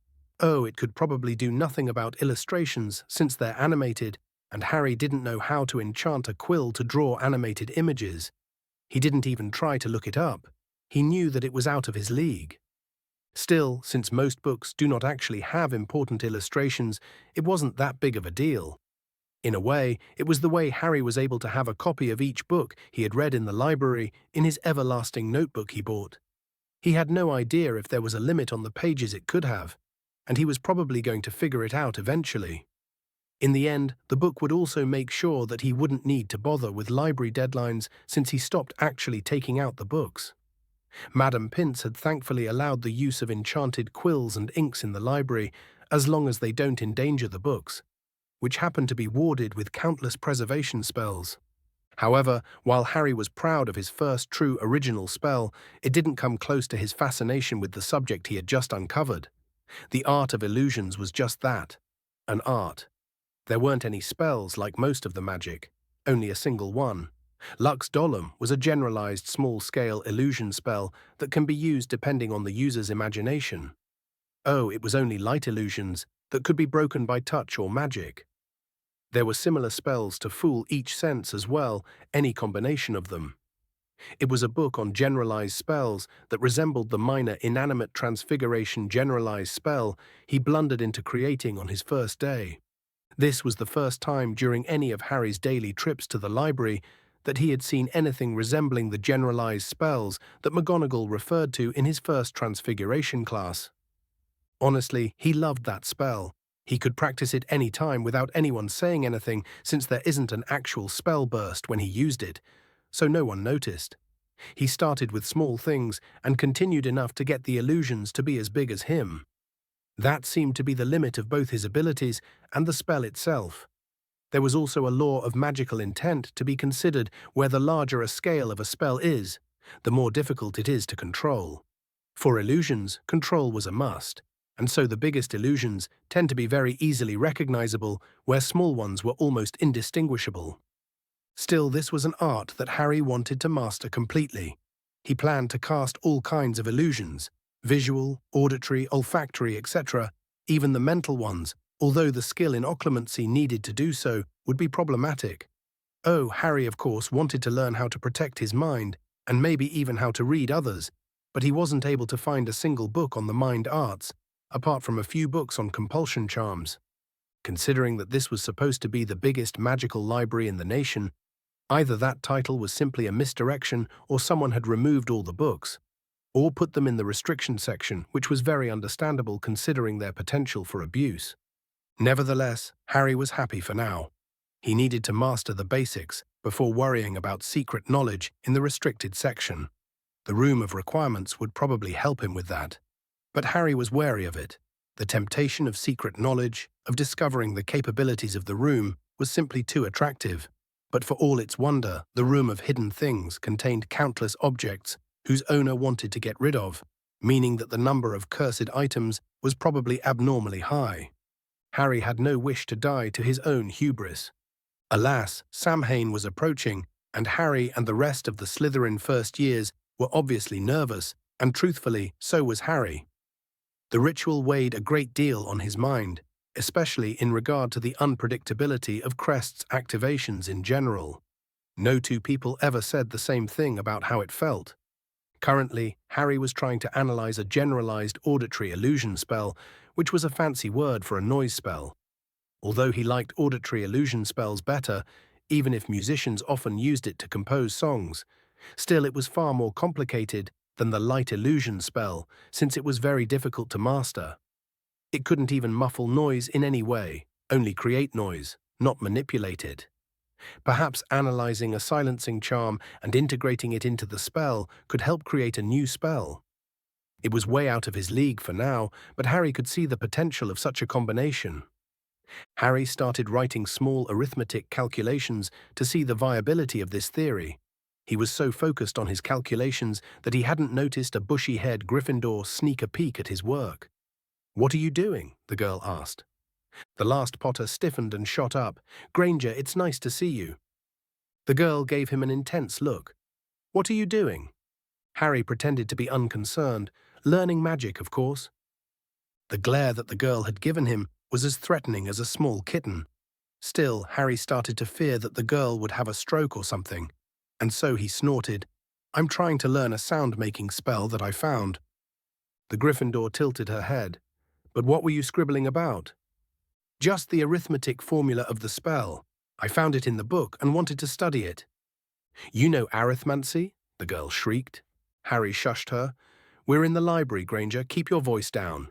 Oh, it could probably do nothing about illustrations since they're animated, and Harry didn't know how to enchant a quill to draw animated images. He didn't even try to look it up. He knew that it was out of his league. Still, since most books do not actually have important illustrations, it wasn't that big of a deal. In a way, it was the way Harry was able to have a copy of each book he had read in the library in his everlasting notebook he bought. He had no idea if there was a limit on the pages it could have, and he was probably going to figure it out eventually. In the end, the book would also make sure that he wouldn't need to bother with library deadlines since he stopped actually taking out the books. Madam Pince had thankfully allowed the use of enchanted quills and inks in the library as long as they don't endanger the books, which happened to be warded with countless preservation spells. However, while Harry was proud of his first true original spell, it didn't come close to his fascination with the subject he had just uncovered. The art of illusions was just that, an art. There weren't any spells like most of the magic, only a single one. Lux Dollum was a generalized small-scale illusion spell that can be used depending on the user's imagination. Oh, it was only light illusions that could be broken by touch or magic. There were similar spells to fool each sense as well, any combination of them. It was a book on generalized spells that resembled the minor inanimate transfiguration generalized spell he blundered into creating on his first day. This was the first time during any of Harry's daily trips to the library that he had seen anything resembling the generalized spells that McGonagall referred to in his first transfiguration class. Honestly, he loved that spell. He could practice it any time without anyone saying anything since there isn't an actual spell burst when he used it, so no one noticed. He started with small things and continued enough to get the illusions to be as big as him. That seemed to be the limit of both his abilities and the spell itself. There was also a law of magical intent to be considered where the larger a scale of a spell is, the more difficult it is to control. For illusions, control was a must, and so the biggest illusions tend to be very easily recognizable, where small ones were almost indistinguishable. Still, this was an art that Harry wanted to master completely. He planned to cast all kinds of illusions, visual, auditory, olfactory, etc., even the mental ones, although the skill in occlumency needed to do so would be problematic. Oh, Harry, of course, wanted to learn how to protect his mind, and maybe even how to read others, but he wasn't able to find a single book on the mind arts, apart from a few books on compulsion charms. Considering that this was supposed to be the biggest magical library in the nation, Either that title was simply a misdirection or someone had removed all the books, or put them in the restriction section, which was very understandable considering their potential for abuse. Nevertheless, Harry was happy for now. He needed to master the basics before worrying about secret knowledge in the restricted section. The room of requirements would probably help him with that. But Harry was wary of it. The temptation of secret knowledge, of discovering the capabilities of the room, was simply too attractive. But for all its wonder, the room of hidden things contained countless objects whose owner wanted to get rid of, meaning that the number of cursed items was probably abnormally high. Harry had no wish to die to his own hubris. Alas, Samhain was approaching, and Harry and the rest of the Slytherin first years were obviously nervous, and truthfully, so was Harry. The ritual weighed a great deal on his mind, especially in regard to the unpredictability of Crest's activations in general. No two people ever said the same thing about how it felt. Currently, Harry was trying to analyze a generalized auditory illusion spell, which was a fancy word for a noise spell. Although he liked auditory illusion spells better, even if musicians often used it to compose songs, still it was far more complicated than the light illusion spell, since it was very difficult to master. It couldn't even muffle noise in any way, only create noise, not manipulate it. Perhaps analyzing a silencing charm and integrating it into the spell could help create a new spell. It was way out of his league for now, but Harry could see the potential of such a combination. Harry started writing small arithmetic calculations to see the viability of this theory. He was so focused on his calculations that he hadn't noticed a bushy-haired Gryffindor sneak a peek at his work. "What are you doing?" the girl asked. The last Potter stiffened and shot up. "Granger, it's nice to see you." The girl gave him an intense look. "What are you doing?" Harry pretended to be unconcerned. "Learning magic, of course." The glare that the girl had given him was as threatening as a small kitten. Still, Harry started to fear that the girl would have a stroke or something, and so he snorted, "I'm trying to learn a sound-making spell that I found." The Gryffindor tilted her head. "But what were you scribbling about?" "Just the arithmetic formula of the spell. I found it in the book and wanted to study it." "You know arithmancy?" the girl shrieked. Harry shushed her. "We're in the library, Granger. Keep your voice down.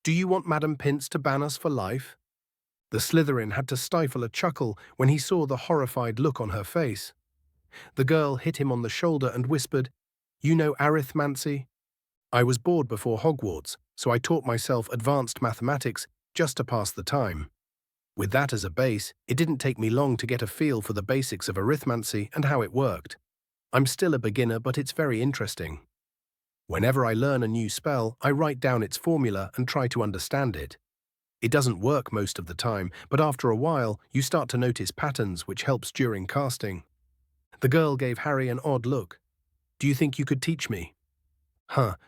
Do you want Madam Pince to ban us for life?" The Slytherin had to stifle a chuckle when he saw the horrified look on her face. The girl hit him on the shoulder and whispered, "You know arithmancy?" "I was bored before Hogwarts, so I taught myself advanced mathematics just to pass the time. With that as a base, it didn't take me long to get a feel for the basics of arithmancy and how it worked. I'm still a beginner, but it's very interesting. Whenever I learn a new spell, I write down its formula and try to understand it. It doesn't work most of the time, but after a while, you start to notice patterns, which helps during casting." The girl gave Harry an odd look. "Do you think you could teach me?"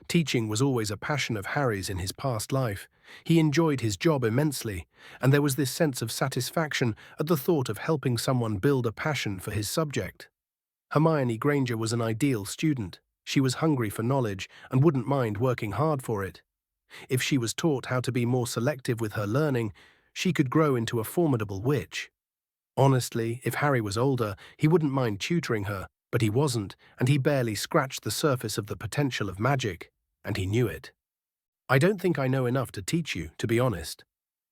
Teaching was always a passion of Harry's in his past life. He enjoyed his job immensely, and there was this sense of satisfaction at the thought of helping someone build a passion for his subject. Hermione Granger was an ideal student. She was hungry for knowledge and wouldn't mind working hard for it. If she was taught how to be more selective with her learning, she could grow into a formidable witch. Honestly, if Harry was older, he wouldn't mind tutoring her, but he wasn't, and he barely scratched the surface of the potential of magic, and he knew it. "I don't think I know enough to teach you, to be honest.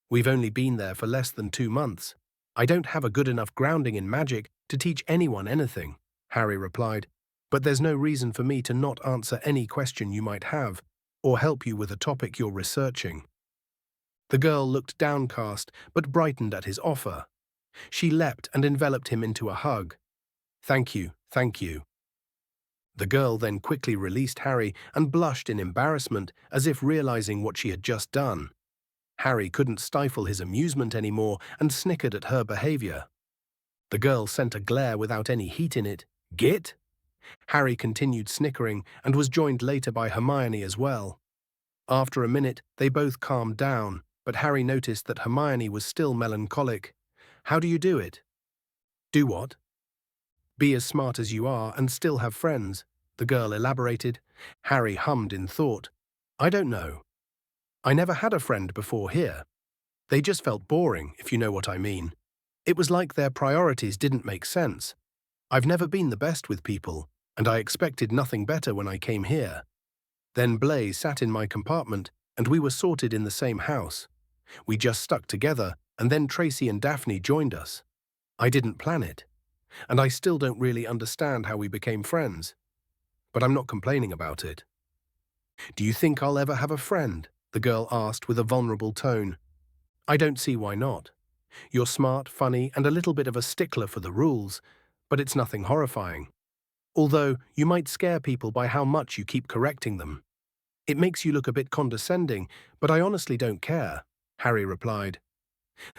We've only been there for less than 2 months. I don't have a good enough grounding in magic to teach anyone anything," Harry replied. "But there's no reason for me to not answer any question you might have, or help you with a topic you're researching." The girl looked downcast, but brightened at his offer. She leapt and enveloped him into a hug. "Thank you, thank you." The girl then quickly released Harry and blushed in embarrassment, as if realizing what she had just done. Harry couldn't stifle his amusement anymore and snickered at her behavior. The girl sent a glare without any heat in it. "Git?" Harry continued snickering and was joined later by Hermione as well. After a minute, they both calmed down, but Harry noticed that Hermione was still melancholic. "How do you do it?" "Do what?" "Be as smart as you are and still have friends," the girl elaborated. Harry hummed in thought. "I don't know. I never had a friend before here. They just felt boring, if you know what I mean. It was like their priorities didn't make sense. I've never been the best with people, and I expected nothing better when I came here. Then Blaze sat in my compartment, and we were sorted in the same house. We just stuck together, and then Tracy and Daphne joined us. I didn't plan it, and I still don't really understand how we became friends. But I'm not complaining about it. Do you think I'll ever have a friend? The girl asked with a vulnerable tone. I don't see why not. You're smart, funny, and a little bit of a stickler for the rules, but it's nothing horrifying. Although, you might scare people by how much you keep correcting them. It makes you look a bit condescending, but I honestly don't care, Harry replied.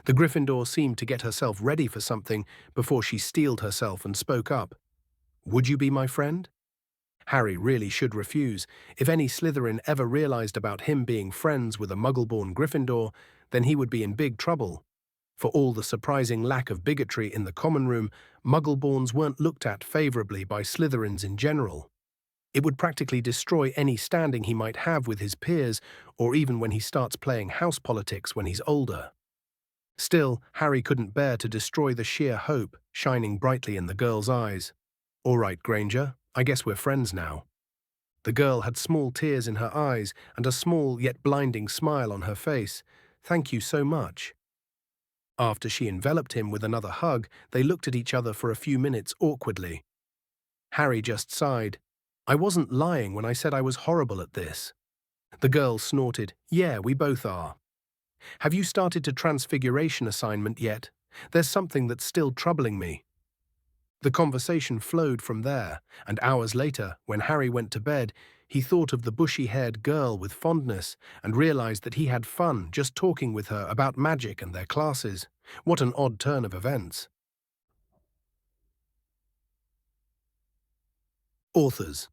The Gryffindor seemed to get herself ready for something before she steeled herself and spoke up. Would you be my friend? Harry really should refuse. If any Slytherin ever realized about him being friends with a Muggle-born Gryffindor, then he would be in big trouble. For all the surprising lack of bigotry in the common room, Muggle-borns weren't looked at favorably by Slytherins in general. It would practically destroy any standing he might have with his peers, or even when he starts playing house politics when he's older. Still, Harry couldn't bear to destroy the sheer hope shining brightly in the girl's eyes. All right, Granger, I guess we're friends now. The girl had small tears in her eyes and a small yet blinding smile on her face. Thank you so much. After she enveloped him with another hug, they looked at each other for a few minutes awkwardly. Harry just sighed. I wasn't lying when I said I was horrible at this. The girl snorted. Yeah, we both are. Have you started to Transfiguration assignment yet? There's something that's still troubling me. The conversation flowed from there, and hours later, when Harry went to bed, he thought of the bushy-haired girl with fondness and realized that he had fun just talking with her about magic and their classes. What an odd turn of events. Authors.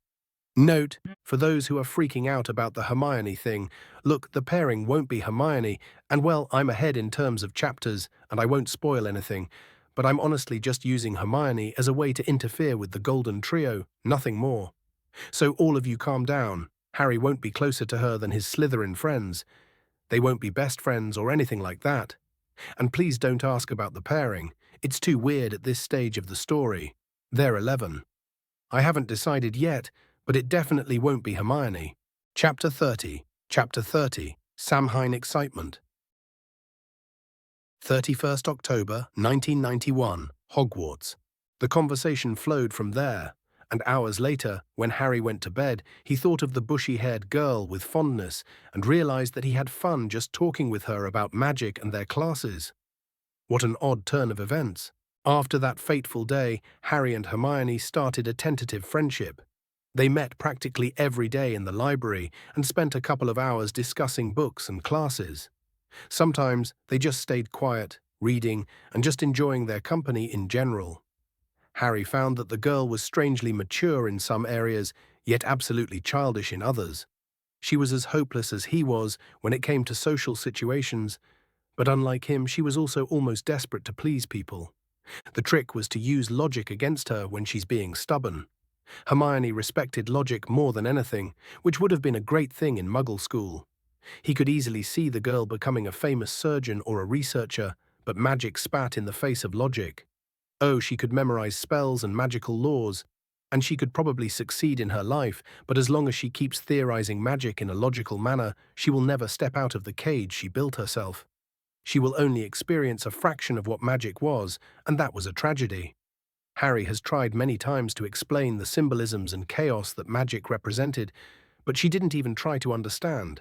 Note, for those who are freaking out about the Hermione thing, look, the pairing won't be Hermione, and well, I'm ahead in terms of chapters, and I won't spoil anything, but I'm honestly just using Hermione as a way to interfere with the Golden Trio, nothing more. So all of you calm down. Harry won't be closer to her than his Slytherin friends. They won't be best friends or anything like that. And please don't ask about the pairing. It's too weird at this stage of the story. They're 11. I haven't decided yet, but it definitely won't be Hermione. Chapter 30. Chapter 30. Samhain Excitement. 31st October, 1991, Hogwarts. The conversation flowed from there, and hours later, when Harry went to bed, he thought of the bushy-haired girl with fondness and realized that he had fun just talking with her about magic and their classes. What an odd turn of events. After that fateful day, Harry and Hermione started a tentative friendship. They met practically every day in the library and spent a couple of hours discussing books and classes. Sometimes they just stayed quiet, reading, and just enjoying their company in general. Harry found that the girl was strangely mature in some areas, yet absolutely childish in others. She was as hopeless as he was when it came to social situations, but unlike him, she was also almost desperate to please people. The trick was to use logic against her when she's being stubborn. Hermione respected logic more than anything, which would have been a great thing in Muggle school. He could easily see the girl becoming a famous surgeon or a researcher, but magic spat in the face of logic. Oh, she could memorize spells and magical laws, and she could probably succeed in her life, but as long as she keeps theorizing magic in a logical manner, she will never step out of the cage she built herself. She will only experience a fraction of what magic was, and that was a tragedy. Harry has tried many times to explain the symbolisms and chaos that magic represented, but she didn't even try to understand.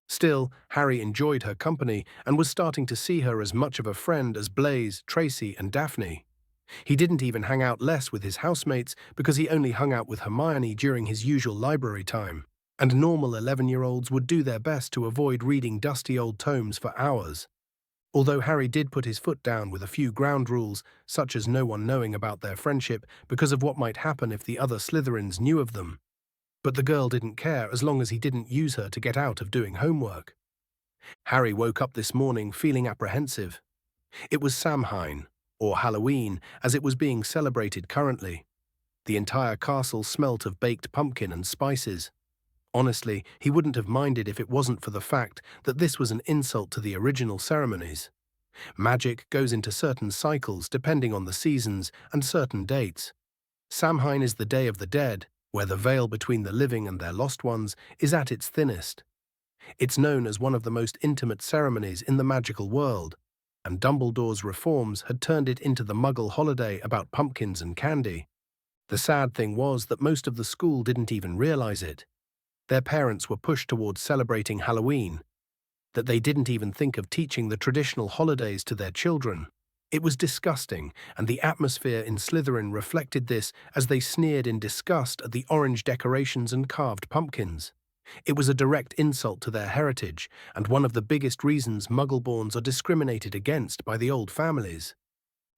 Still, Harry enjoyed her company and was starting to see her as much of a friend as Blaze, Tracy, and Daphne. He didn't even hang out less with his housemates because he only hung out with Hermione during his usual library time, and normal 11-year-olds would do their best to avoid reading dusty old tomes for hours. Although Harry did put his foot down with a few ground rules, such as no one knowing about their friendship because of what might happen if the other Slytherins knew of them. But the girl didn't care as long as he didn't use her to get out of doing homework. Harry woke up this morning feeling apprehensive. It was Samhain, or Halloween, as it was being celebrated currently. The entire castle smelt of baked pumpkin and spices. Honestly, he wouldn't have minded if it wasn't for the fact that this was an insult to the original ceremonies. Magic goes into certain cycles depending on the seasons and certain dates. Samhain is the Day of the Dead, where the veil between the living and their lost ones is at its thinnest. It's known as one of the most intimate ceremonies in the magical world, and Dumbledore's reforms had turned it into the Muggle holiday about pumpkins and candy. The sad thing was that most of the school didn't even realize it. Their parents were pushed towards celebrating Halloween, that they didn't even think of teaching the traditional holidays to their children. It was disgusting, and the atmosphere in Slytherin reflected this as they sneered in disgust at the orange decorations and carved pumpkins. It was a direct insult to their heritage, and one of the biggest reasons Muggleborns are discriminated against by the old families.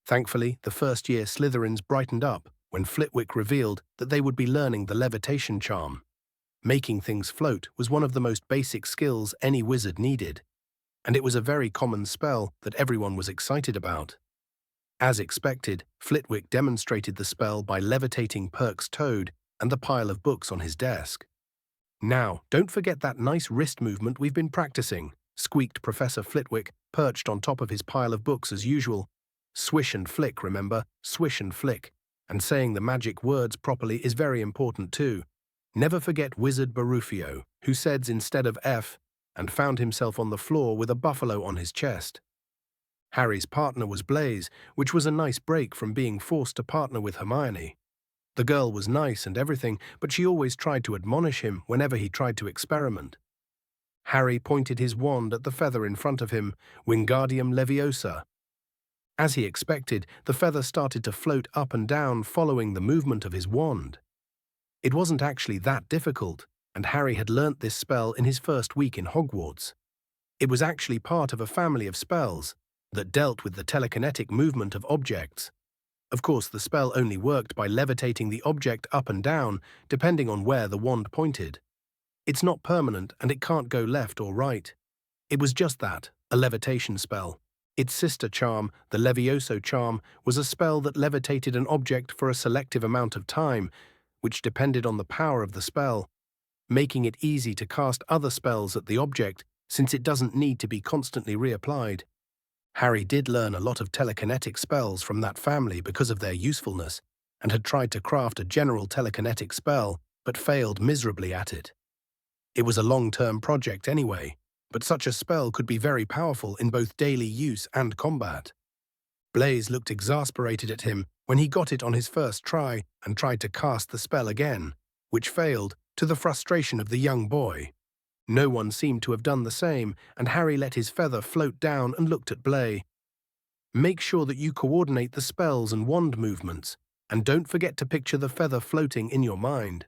Thankfully, the first-year Slytherins brightened up when Flitwick revealed that they would be learning the levitation charm. Making things float was one of the most basic skills any wizard needed, and it was a very common spell that everyone was excited about. As expected, Flitwick demonstrated the spell by levitating Perk's toad and the pile of books on his desk. "Now, don't forget that nice wrist movement we've been practicing," squeaked Professor Flitwick, perched on top of his pile of books as usual. "Swish and flick, remember? Swish and flick. And saying the magic words properly is very important too. Never forget Wizard Barufio, who said instead of F, and found himself on the floor with a buffalo on his chest." Harry's partner was Blaise, which was a nice break from being forced to partner with Hermione. The girl was nice and everything, but she always tried to admonish him whenever he tried to experiment. Harry pointed his wand at the feather in front of him, Wingardium Leviosa. As he expected, the feather started to float up and down following the movement of his wand. It wasn't actually that difficult, and Harry had learnt this spell in his first week in Hogwarts. It was actually part of a family of spells that dealt with the telekinetic movement of objects. Of course, the spell only worked by levitating the object up and down, depending on where the wand pointed. It's not permanent, and it can't go left or right. It was just that, a levitation spell. Its sister charm, the Levioso charm, was a spell that levitated an object for a selective amount of time, which depended on the power of the spell, making it easy to cast other spells at the object since it doesn't need to be constantly reapplied. Harry did learn a lot of telekinetic spells from that family because of their usefulness, and had tried to craft a general telekinetic spell, but failed miserably at it. It was a long-term project anyway, but such a spell could be very powerful in both daily use and combat. Blaise looked exasperated at him when he got it on his first try and tried to cast the spell again, which failed, to the frustration of the young boy. No one seemed to have done the same, and Harry let his feather float down and looked at Blaise. "Make sure that you coordinate the spells and wand movements, and don't forget to picture the feather floating in your mind."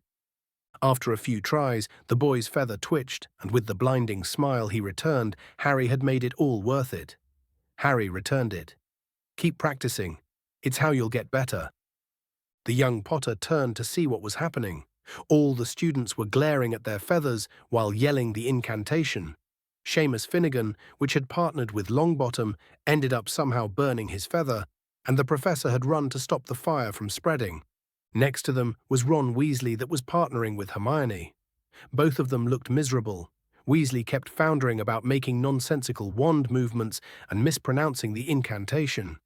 After a few tries, the boy's feather twitched, and with the blinding smile he returned, Harry had made it all worth it. Harry returned it. "Keep practicing. It's how you'll get better." The young Potter turned to see what was happening. All the students were glaring at their feathers while yelling the incantation. Seamus Finnegan, which had partnered with Longbottom, ended up somehow burning his feather, and the professor had run to stop the fire from spreading. Next to them was Ron Weasley that was partnering with Hermione. Both of them looked miserable. Weasley kept floundering about making nonsensical wand movements and mispronouncing the incantation.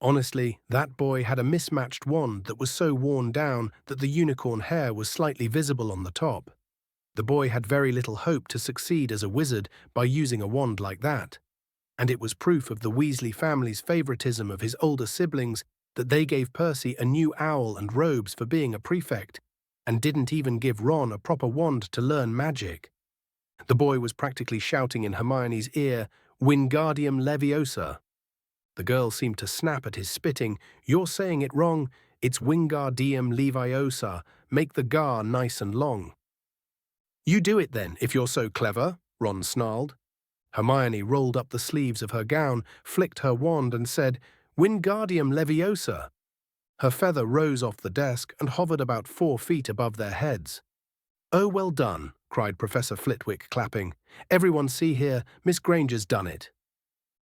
Honestly, that boy had a mismatched wand that was so worn down that the unicorn hair was slightly visible on the top. The boy had very little hope to succeed as a wizard by using a wand like that. And it was proof of the Weasley family's favoritism of his older siblings that they gave Percy a new owl and robes for being a prefect, and didn't even give Ron a proper wand to learn magic. The boy was practically shouting in Hermione's ear, "Wingardium Leviosa." The girl seemed to snap at his spitting. "You're saying it wrong. It's Wingardium Leviosa. Make the gar nice and long." "You do it then, if you're so clever," Ron snarled. Hermione rolled up the sleeves of her gown, flicked her wand and said, "Wingardium Leviosa." Her feather rose off the desk and hovered about 4 feet above their heads. "Oh, well done," cried Professor Flitwick, clapping. "Everyone see here, Miss Granger's done it."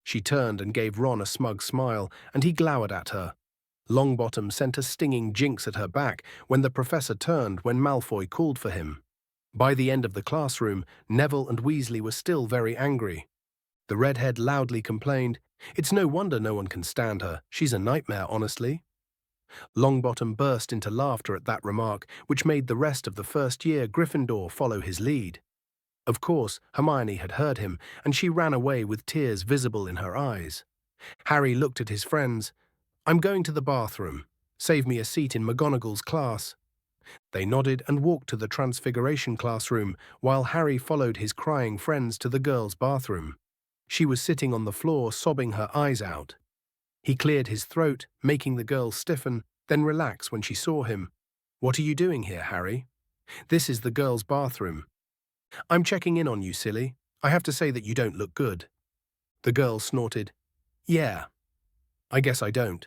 She turned and gave Ron a smug smile, and he glowered at her. Longbottom sent a stinging jinx at her back when the professor turned when Malfoy called for him. By the end of the classroom, Neville and Weasley were still very angry. The redhead loudly complained, "It's no wonder no one can stand her. She's a nightmare, honestly." Longbottom burst into laughter at that remark, which made the rest of the first-year Gryffindor follow his lead. Of course, Hermione had heard him, and she ran away with tears visible in her eyes. Harry looked at his friends. "I'm going to the bathroom. Save me a seat in McGonagall's class." They nodded and walked to the Transfiguration classroom, while Harry followed his crying friends to the girls' bathroom. She was sitting on the floor, sobbing her eyes out. He cleared his throat, making the girl stiffen, then relax when she saw him. "What are you doing here, Harry?" "This is the girls' bathroom." "I'm checking in on you, silly. I have to say that you don't look good." The girl snorted. "Yeah, I guess I don't.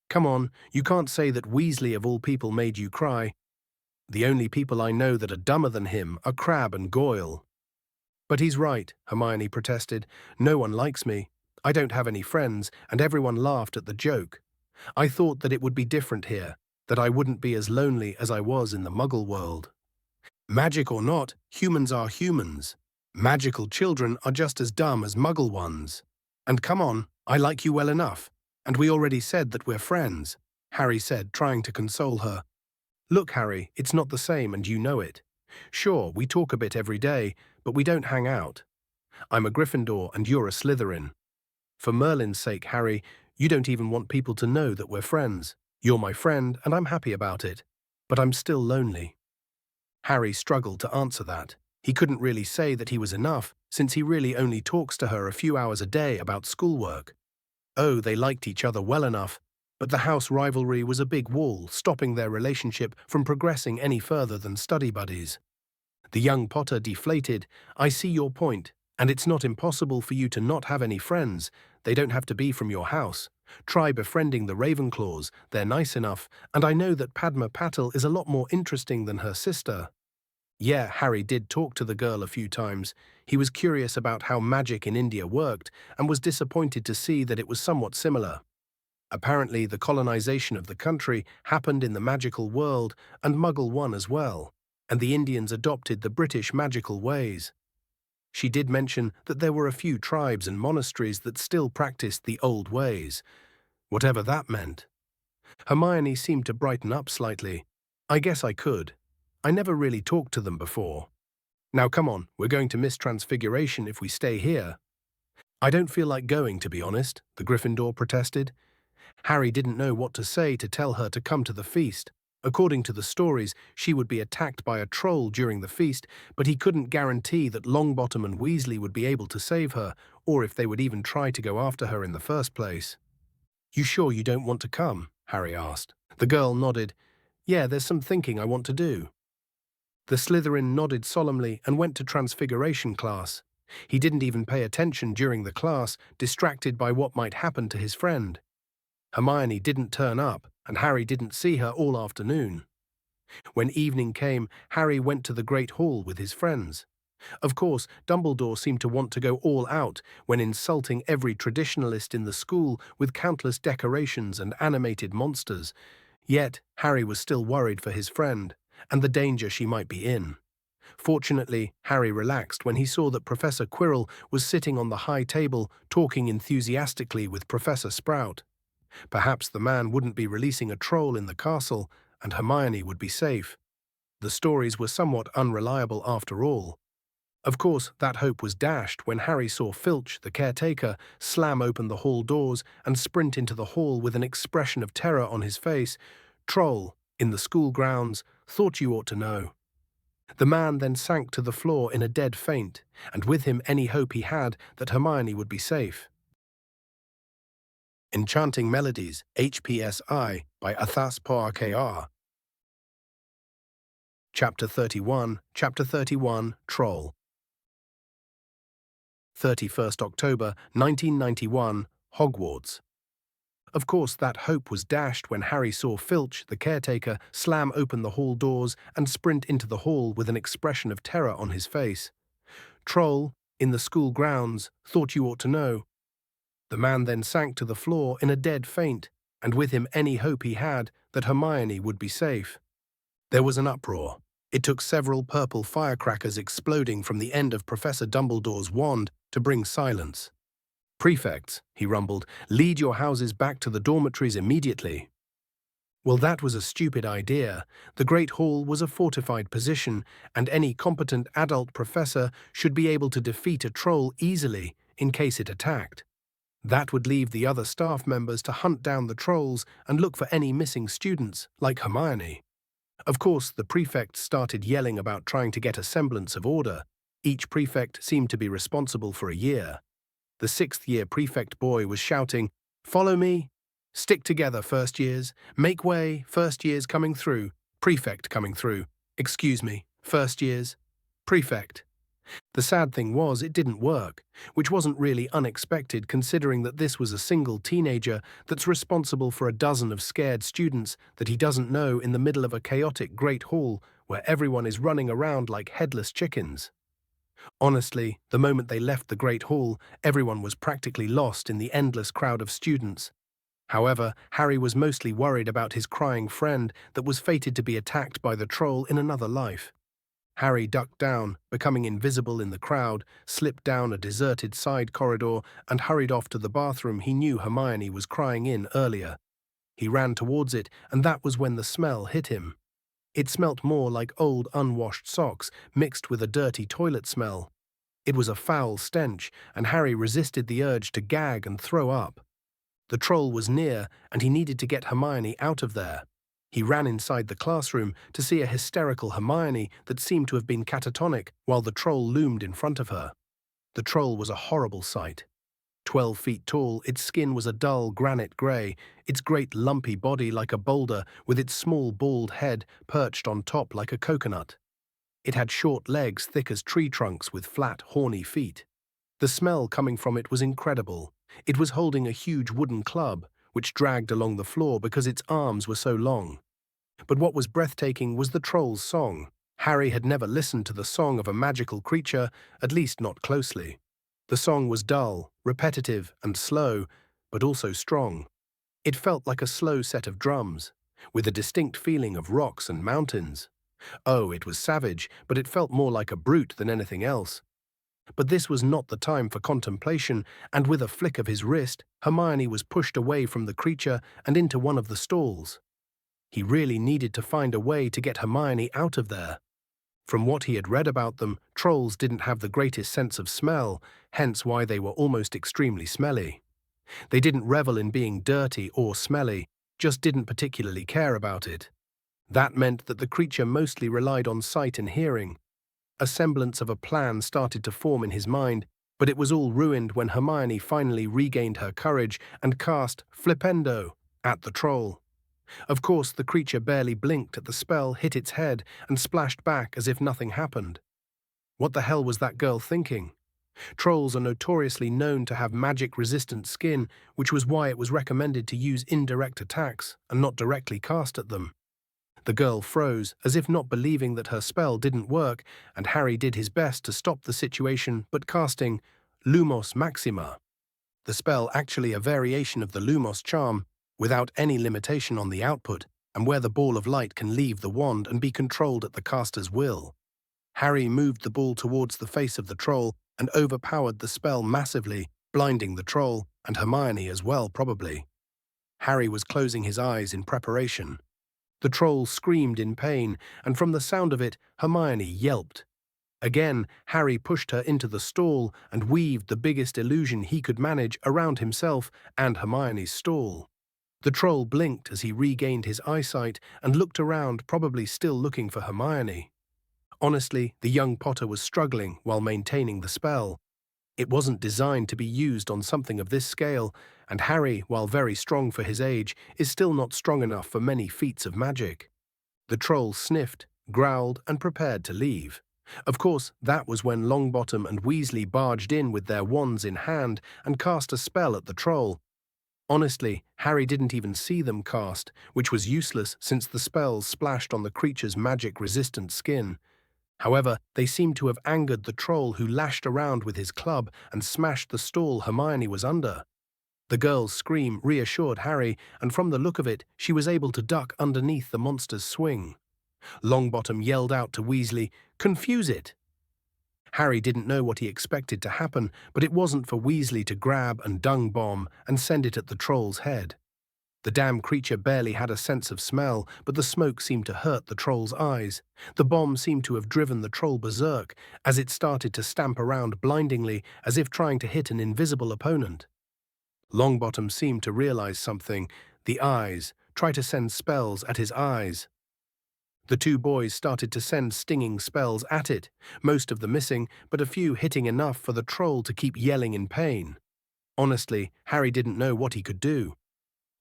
Come on, you can't say that Weasley of all people made you cry. The only people I know that are dumber than him are Crabbe and Goyle." "But he's right," Hermione protested. "No one likes me. I don't have any friends, and everyone laughed at the joke. I thought that it would be different here, that I wouldn't be as lonely as I was in the Muggle world." "Magic or not, humans are humans. Magical children are just as dumb as Muggle ones. And come on, I like you well enough, and we already said that we're friends," Harry said, trying to console her. "Look, Harry, it's not the same, and you know it. Sure, we talk a bit every day, but we don't hang out. I'm a Gryffindor and you're a Slytherin. For Merlin's sake, Harry, you don't even want people to know that we're friends. You're my friend, and I'm happy about it. But I'm still lonely." Harry struggled to answer that. He couldn't really say that he was enough, since he really only talks to her a few hours a day about schoolwork. Oh, they liked each other well enough, but the house rivalry was a big wall, stopping their relationship from progressing any further than study buddies. The young Potter deflated. "I see your point, and it's not impossible for you to not have any friends. They don't have to be from your house. Try befriending the Ravenclaws, they're nice enough, and I know that Padma Patil is a lot more interesting than her sister." Yeah, Harry did talk to the girl a few times. He was curious about how magic in India worked, and was disappointed to see that it was somewhat similar. Apparently, the colonization of the country happened in the magical world, and Muggle won as well, and the Indians adopted the British magical ways. She did mention that there were a few tribes and monasteries that still practiced the old ways, whatever that meant. Hermione seemed to brighten up slightly. "I guess I could. I never really talked to them before. Now come on, we're going to miss Transfiguration if we stay here." "I don't feel like going, to be honest," the Gryffindor protested. Harry didn't know what to say to tell her to come to the feast. According to the stories, she would be attacked by a troll during the feast, but he couldn't guarantee that Longbottom and Weasley would be able to save her, or if they would even try to go after her in the first place. "You sure you don't want to come?" Harry asked. The girl nodded. "Yeah, there's some thinking I want to do." The Slytherin nodded solemnly and went to Transfiguration class. He didn't even pay attention during the class, distracted by what might happen to his friend. Hermione didn't turn up, and Harry didn't see her all afternoon. When evening came, Harry went to the Great Hall with his friends. Of course, Dumbledore seemed to want to go all out when insulting every traditionalist in the school with countless decorations and animated monsters. Yet, Harry was still worried for his friend, and the danger she might be in. Fortunately, Harry relaxed when he saw that Professor Quirrell was sitting on the high table talking enthusiastically with Professor Sprout. Perhaps the man wouldn't be releasing a troll in the castle, and Hermione would be safe. The stories were somewhat unreliable after all. Of course, that hope was dashed when Harry saw Filch, the caretaker, slam open the hall doors and sprint into the hall with an expression of terror on his face. "Troll, in the school grounds, thought you ought to know." The man then sank to the floor in a dead faint, and with him any hope he had that Hermione would be safe. Enchanting Melodies, HPSI, by Athas Poakr. Chapter 31, Troll. 31st October 1991, Hogwarts. Of course, that hope was dashed when Harry saw Filch, the caretaker, slam open the hall doors and sprint into the hall with an expression of terror on his face. "Troll, in the school grounds, thought you ought to know." The man then sank to the floor in a dead faint, and with him any hope he had that Hermione would be safe. There was an uproar. It took several purple firecrackers exploding from the end of Professor Dumbledore's wand to bring silence. "Prefects," he rumbled, "lead your houses back to the dormitories immediately." Well, that was a stupid idea. The Great Hall was a fortified position, and any competent adult professor should be able to defeat a troll easily in case it attacked. That would leave the other staff members to hunt down the trolls and look for any missing students, like Hermione. Of course, the prefects started yelling about trying to get a semblance of order. Each prefect seemed to be responsible for a year. The sixth-year prefect boy was shouting, "Follow me! Stick together, first years! Make way, first years coming through! Prefect coming through! Excuse me, first years! Prefect!" The sad thing was it didn't work, which wasn't really unexpected considering that this was a single teenager that's responsible for a dozen of scared students that he doesn't know in the middle of a chaotic great hall where everyone is running around like headless chickens. Honestly, the moment they left the Great Hall, everyone was practically lost in the endless crowd of students. However, Harry was mostly worried about his crying friend that was fated to be attacked by the troll in another life. Harry ducked down, becoming invisible in the crowd, slipped down a deserted side corridor, and hurried off to the bathroom he knew Hermione was crying in earlier. He ran towards it, and that was when the smell hit him. It smelt more like old unwashed socks mixed with a dirty toilet smell. It was a foul stench, and Harry resisted the urge to gag and throw up. The troll was near, and he needed to get Hermione out of there. He ran inside the classroom to see a hysterical Hermione that seemed to have been catatonic while the troll loomed in front of her. The troll was a horrible sight. 12 feet tall, its skin was a dull granite grey, its great lumpy body like a boulder with its small bald head perched on top like a coconut. It had short legs thick as tree trunks with flat, horny feet. The smell coming from it was incredible. It was holding a huge wooden club, which dragged along the floor because its arms were so long. But what was breathtaking was the troll's song. Harry had never listened to the song of a magical creature, at least not closely. The song was dull, repetitive, and slow, but also strong. It felt like a slow set of drums, with a distinct feeling of rocks and mountains. Oh, it was savage, but it felt more like a brute than anything else. But this was not the time for contemplation, and with a flick of his wrist, Hermione was pushed away from the creature and into one of the stalls. He really needed to find a way to get Hermione out of there. From what he had read about them, trolls didn't have the greatest sense of smell, hence why they were almost extremely smelly. They didn't revel in being dirty or smelly, just didn't particularly care about it. That meant that the creature mostly relied on sight and hearing. A semblance of a plan started to form in his mind, but it was all ruined when Hermione finally regained her courage and cast Flipendo at the troll. Of course, the creature barely blinked at the spell hit its head and splashed back as if nothing happened. What the hell was that girl thinking? Trolls are notoriously known to have magic-resistant skin, which was why it was recommended to use indirect attacks and not directly cast at them. The girl froze, as if not believing that her spell didn't work, and Harry did his best to stop the situation but casting Lumos Maxima. The spell actually a variation of the Lumos charm, without any limitation on the output, and where the ball of light can leave the wand and be controlled at the caster's will. Harry moved the ball towards the face of the troll and overpowered the spell massively, blinding the troll, and Hermione as well probably. Harry was closing his eyes in preparation. The troll screamed in pain, and from the sound of it, Hermione yelped. Again, Harry pushed her into the stall and weaved the biggest illusion he could manage around himself and Hermione's stall. The troll blinked as he regained his eyesight and looked around, probably still looking for Hermione. Honestly, the young Potter was struggling while maintaining the spell. It wasn't designed to be used on something of this scale, and Harry, while very strong for his age, is still not strong enough for many feats of magic. The troll sniffed, growled, and prepared to leave. Of course, that was when Longbottom and Weasley barged in with their wands in hand and cast a spell at the troll. Honestly, Harry didn't even see them cast, which was useless since the spells splashed on the creature's magic-resistant skin. However, they seemed to have angered the troll, who lashed around with his club and smashed the stall Hermione was under. The girl's scream reassured Harry, and from the look of it, she was able to duck underneath the monster's swing. Longbottom yelled out to Weasley, "Confuse it!" Harry didn't know what he expected to happen, but it wasn't for Weasley to grab and dung bomb and send it at the troll's head. The damn creature barely had a sense of smell, but the smoke seemed to hurt the troll's eyes. The bomb seemed to have driven the troll berserk as it started to stamp around blindingly as if trying to hit an invisible opponent. Longbottom seemed to realize something. The eyes, try to send spells at his eyes. The two boys started to send stinging spells at it, most of them missing, but a few hitting enough for the troll to keep yelling in pain. Honestly, Harry didn't know what he could do.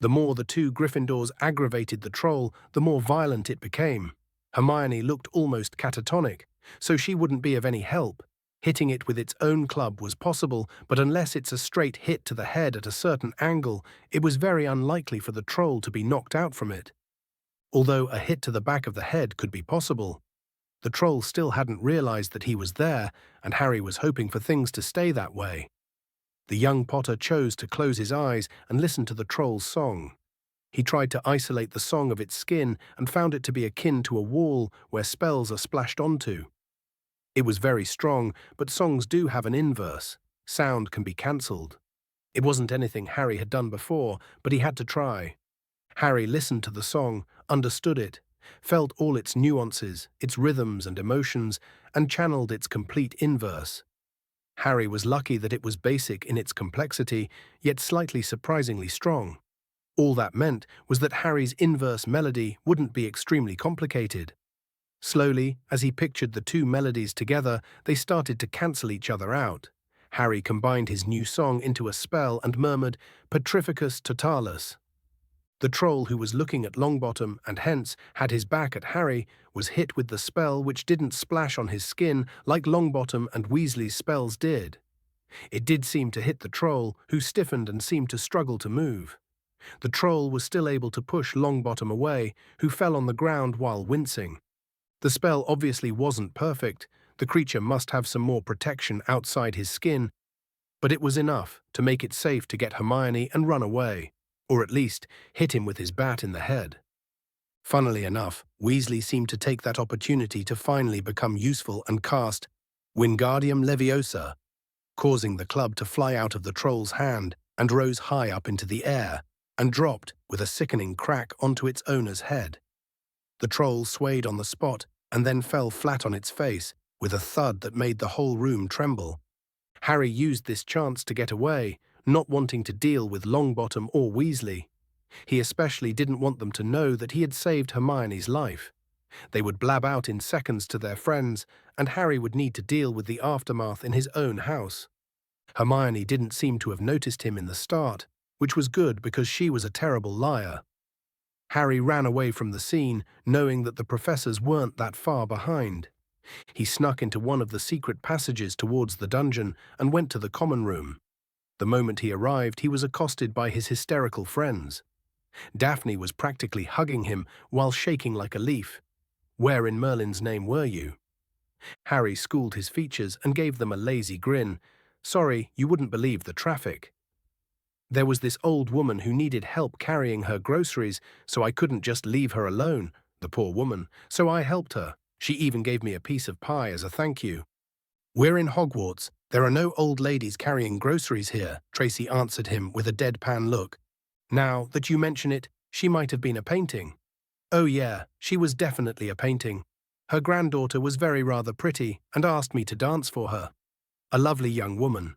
The more the two Gryffindors aggravated the troll, the more violent it became. Hermione looked almost catatonic, so she wouldn't be of any help. Hitting it with its own club was possible, but unless it's a straight hit to the head at a certain angle, it was very unlikely for the troll to be knocked out from it. Although a hit to the back of the head could be possible, the troll still hadn't realized that he was there, and Harry was hoping for things to stay that way. The young Potter chose to close his eyes and listen to the troll's song. He tried to isolate the song of its skin and found it to be akin to a wall where spells are splashed onto. It was very strong, but songs do have an inverse. Sound can be cancelled. It wasn't anything Harry had done before, but he had to try. Harry listened to the song, understood it, felt all its nuances, its rhythms and emotions, and channeled its complete inverse. Harry was lucky that it was basic in its complexity, yet slightly surprisingly strong. All that meant was that Harry's inverse melody wouldn't be extremely complicated. Slowly, as he pictured the two melodies together, they started to cancel each other out. Harry combined his new song into a spell and murmured, "Petrificus totalus." The troll, who was looking at Longbottom and hence had his back at Harry, was hit with the spell which didn't splash on his skin like Longbottom and Weasley's spells did. It did seem to hit the troll, who stiffened and seemed to struggle to move. The troll was still able to push Longbottom away, who fell on the ground while wincing. The spell obviously wasn't perfect. The creature must have some more protection outside his skin, but it was enough to make it safe to get Hermione and run away, or at least hit him with his bat in the head. Funnily enough, Weasley seemed to take that opportunity to finally become useful and cast Wingardium Leviosa, causing the club to fly out of the troll's hand and rose high up into the air and dropped with a sickening crack onto its owner's head. The troll swayed on the spot and then fell flat on its face with a thud that made the whole room tremble. Harry used this chance to get away, not wanting to deal with Longbottom or Weasley. He especially didn't want them to know that he had saved Hermione's life. They would blab out in seconds to their friends, and Harry would need to deal with the aftermath in his own house. Hermione didn't seem to have noticed him in the start, which was good because she was a terrible liar. Harry ran away from the scene, knowing that the professors weren't that far behind. He snuck into one of the secret passages towards the dungeon and went to the common room. The moment he arrived, he was accosted by his hysterical friends. Daphne was practically hugging him while shaking like a leaf. "Where in Merlin's name were you?" Harry schooled his features and gave them a lazy grin. "Sorry, you wouldn't believe the traffic. There was this old woman who needed help carrying her groceries, so I couldn't just leave her alone, the poor woman, so I helped her. She even gave me a piece of pie as a thank you." "We're in Hogwarts. There are no old ladies carrying groceries here," Tracy answered him with a deadpan look. "Now that you mention it, she might have been a painting." "Oh yeah, she was definitely a painting. Her granddaughter was very rather pretty and asked me to dance for her. A lovely young woman,"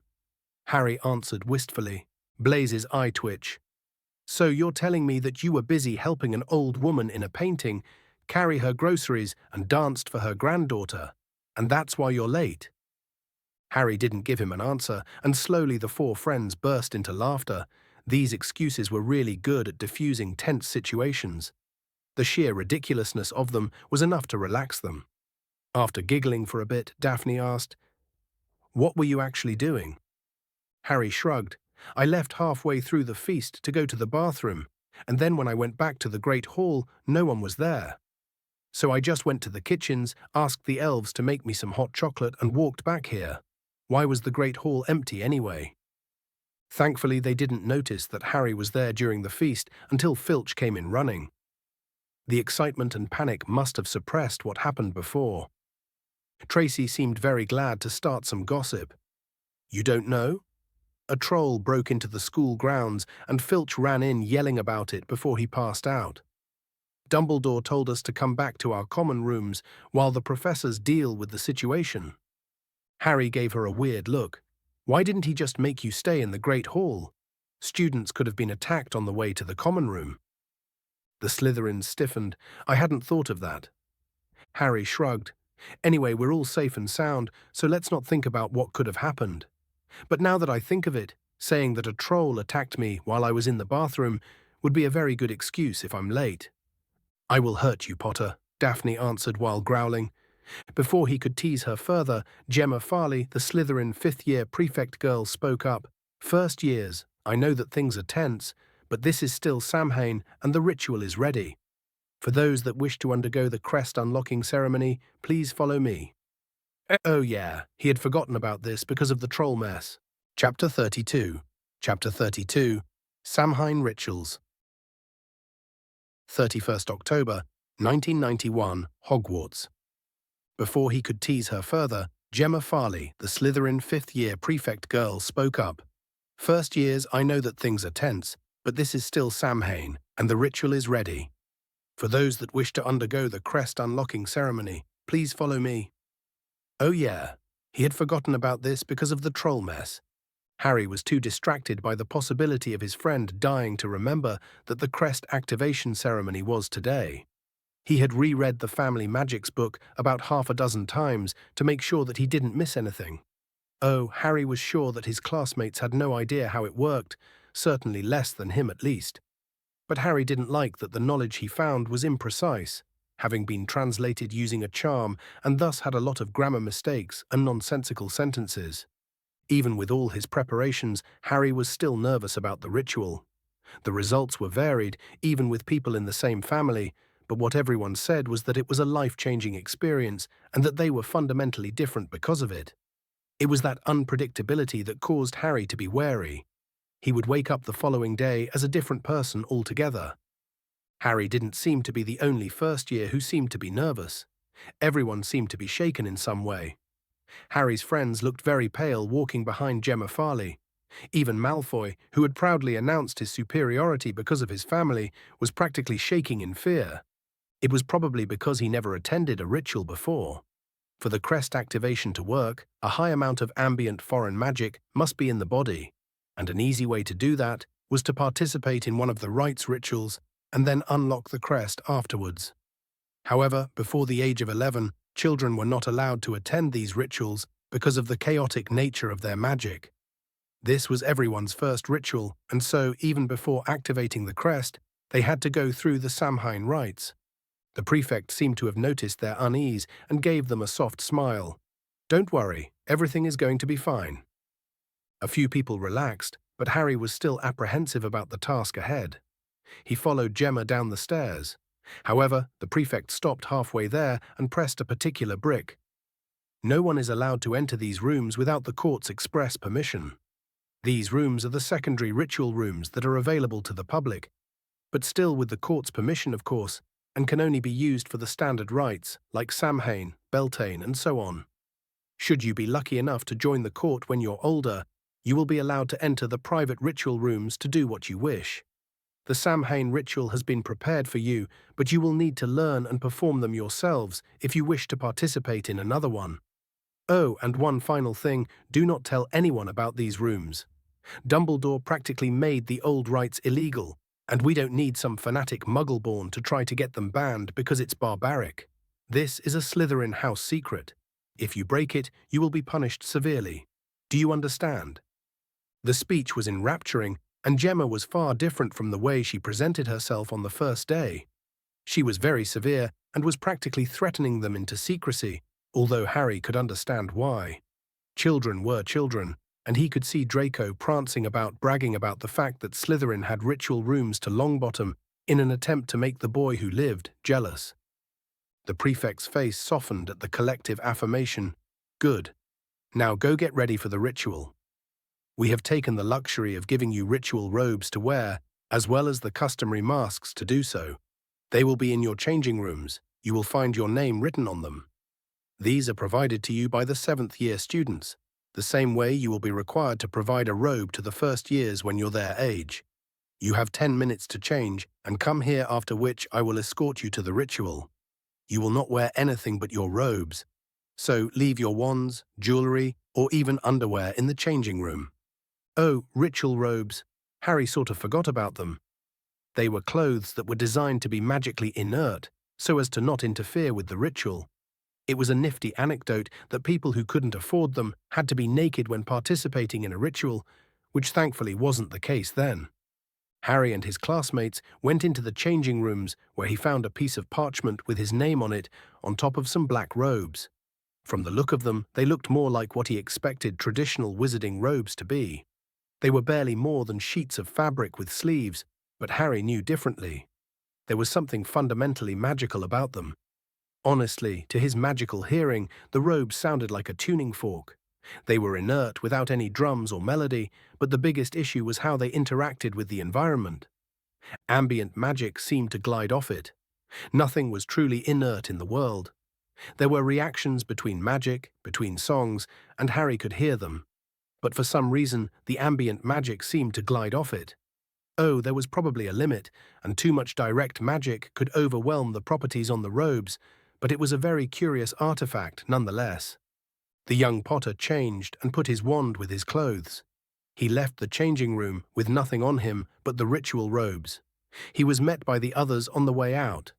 Harry answered wistfully. Blaze's eye twitch. "So you're telling me that you were busy helping an old woman in a painting, carry her groceries and danced for her granddaughter, and that's why you're late?" Harry didn't give him an answer, and slowly the four friends burst into laughter. These excuses were really good at diffusing tense situations. The sheer ridiculousness of them was enough to relax them. After giggling for a bit, Daphne asked, "What were you actually doing?" Harry shrugged. "I left halfway through the feast to go to the bathroom, and then when I went back to the Great Hall, no one was there. So I just went to the kitchens, asked the elves to make me some hot chocolate, and walked back here. Why was the Great Hall empty anyway?" Thankfully, they didn't notice that Harry was there during the feast until Filch came in running. The excitement and panic must have suppressed what happened before. Tracy seemed very glad to start some gossip. "You don't know?" A troll broke into the school grounds and Filch ran in yelling about it before he passed out. Dumbledore told us to come back to our common rooms while the professors deal with the situation. Harry gave her a weird look. Why didn't he just make you stay in the Great Hall? Students could have been attacked on the way to the common room. The Slytherins stiffened. I hadn't thought of that. Harry shrugged. Anyway, we're all safe and sound, so let's not think about what could have happened. But now that I think of it, saying that a troll attacked me while I was in the bathroom would be a very good excuse if I'm late. I will hurt you, Potter, Daphne answered while growling. Before he could tease her further, Gemma Farley, the Slytherin fifth-year prefect girl, spoke up. First years, I know that things are tense, but this is still Samhain and the ritual is ready. For those that wish to undergo the crest unlocking ceremony, please follow me. Oh yeah, he had forgotten about this because of the troll mess. Chapter 32. Chapter 32. Samhain Rituals. 31st October, 1991, Hogwarts. Before he could tease her further, Gemma Farley, the Slytherin fifth-year prefect girl, spoke up. First years, I know that things are tense, but this is still Samhain, and the ritual is ready. For those that wish to undergo the crest unlocking ceremony, please follow me. Oh yeah, he had forgotten about this because of the troll mess. Harry was too distracted by the possibility of his friend dying to remember that the crest activation ceremony was today. He had reread the Family Magics book about half a dozen times to make sure that he didn't miss anything. Oh, Harry was sure that his classmates had no idea how it worked, certainly less than him at least. But Harry didn't like that the knowledge he found was imprecise, having been translated using a charm and thus had a lot of grammar mistakes and nonsensical sentences. Even with all his preparations, Harry was still nervous about the ritual. The results were varied, even with people in the same family, but what everyone said was that it was a life-changing experience and that they were fundamentally different because of it. It was that unpredictability that caused Harry to be wary. He would wake up the following day as a different person altogether. Harry didn't seem to be the only first year who seemed to be nervous. Everyone seemed to be shaken in some way. Harry's friends looked very pale walking behind Gemma Farley. Even Malfoy, who had proudly announced his superiority because of his family, was practically shaking in fear. It was probably because he never attended a ritual before. For the crest activation to work, a high amount of ambient foreign magic must be in the body, and an easy way to do that was to participate in one of the rites rituals and then unlock the crest afterwards. However, before the age of 11, children were not allowed to attend these rituals because of the chaotic nature of their magic. This was everyone's first ritual, and so, even before activating the crest, they had to go through the Samhain rites. The prefect seemed to have noticed their unease and gave them a soft smile. Don't worry, everything is going to be fine. A few people relaxed, but Harry was still apprehensive about the task ahead. He followed Gemma down the stairs. However, the prefect stopped halfway there and pressed a particular brick. No one is allowed to enter these rooms without the court's express permission. These rooms are the secondary ritual rooms that are available to the public, but still with the court's permission, of course, and can only be used for the standard rites like Samhain, Beltane, and so on. Should you be lucky enough to join the court when you're older, you will be allowed to enter the private ritual rooms to do what you wish. The Samhain ritual has been prepared for you, but you will need to learn and perform them yourselves if you wish to participate in another one. Oh, and one final thing, do not tell anyone about these rooms. Dumbledore practically made the old rites illegal, and we don't need some fanatic muggle-born to try to get them banned because it's barbaric. This is a Slytherin house secret. If you break it, you will be punished severely. Do you understand? The speech was enrapturing, and Gemma was far different from the way she presented herself on the first day. She was very severe and was practically threatening them into secrecy, although Harry could understand why. Children were children, and he could see Draco prancing about bragging about the fact that Slytherin had ritual rooms to Longbottom in an attempt to make the boy who lived jealous. The prefect's face softened at the collective affirmation. Good. Now go get ready for the ritual. We have taken the luxury of giving you ritual robes to wear, as well as the customary masks to do so. They will be in your changing rooms. You will find your name written on them. These are provided to you by the 7th-year students. The same way you will be required to provide a robe to the first years when you're their age. You have 10 minutes to change and come here, after which I will escort you to the ritual. You will not wear anything but your robes. So leave your wands, jewelry, or even underwear in the changing room. Oh, ritual robes. Harry sort of forgot about them. They were clothes that were designed to be magically inert, so as to not interfere with the ritual. It was a nifty anecdote that people who couldn't afford them had to be naked when participating in a ritual, which thankfully wasn't the case then. Harry and his classmates went into the changing rooms, where he found a piece of parchment with his name on it on top of some black robes. From the look of them, they looked more like what he expected traditional wizarding robes to be. They were barely more than sheets of fabric with sleeves, but Harry knew differently. There was something fundamentally magical about them. Honestly, to his magical hearing, the robes sounded like a tuning fork. They were inert, without any drums or melody, but the biggest issue was how they interacted with the environment. Ambient magic seemed to glide off it. Nothing was truly inert in the world. There were reactions between magic, between songs, and Harry could hear them. But for some reason, the ambient magic seemed to glide off it. Oh, there was probably a limit, and too much direct magic could overwhelm the properties on the robes, but it was a very curious artifact nonetheless. The young Potter changed and put his wand with his clothes. He left the changing room with nothing on him but the ritual robes. He was met by the others on the way out.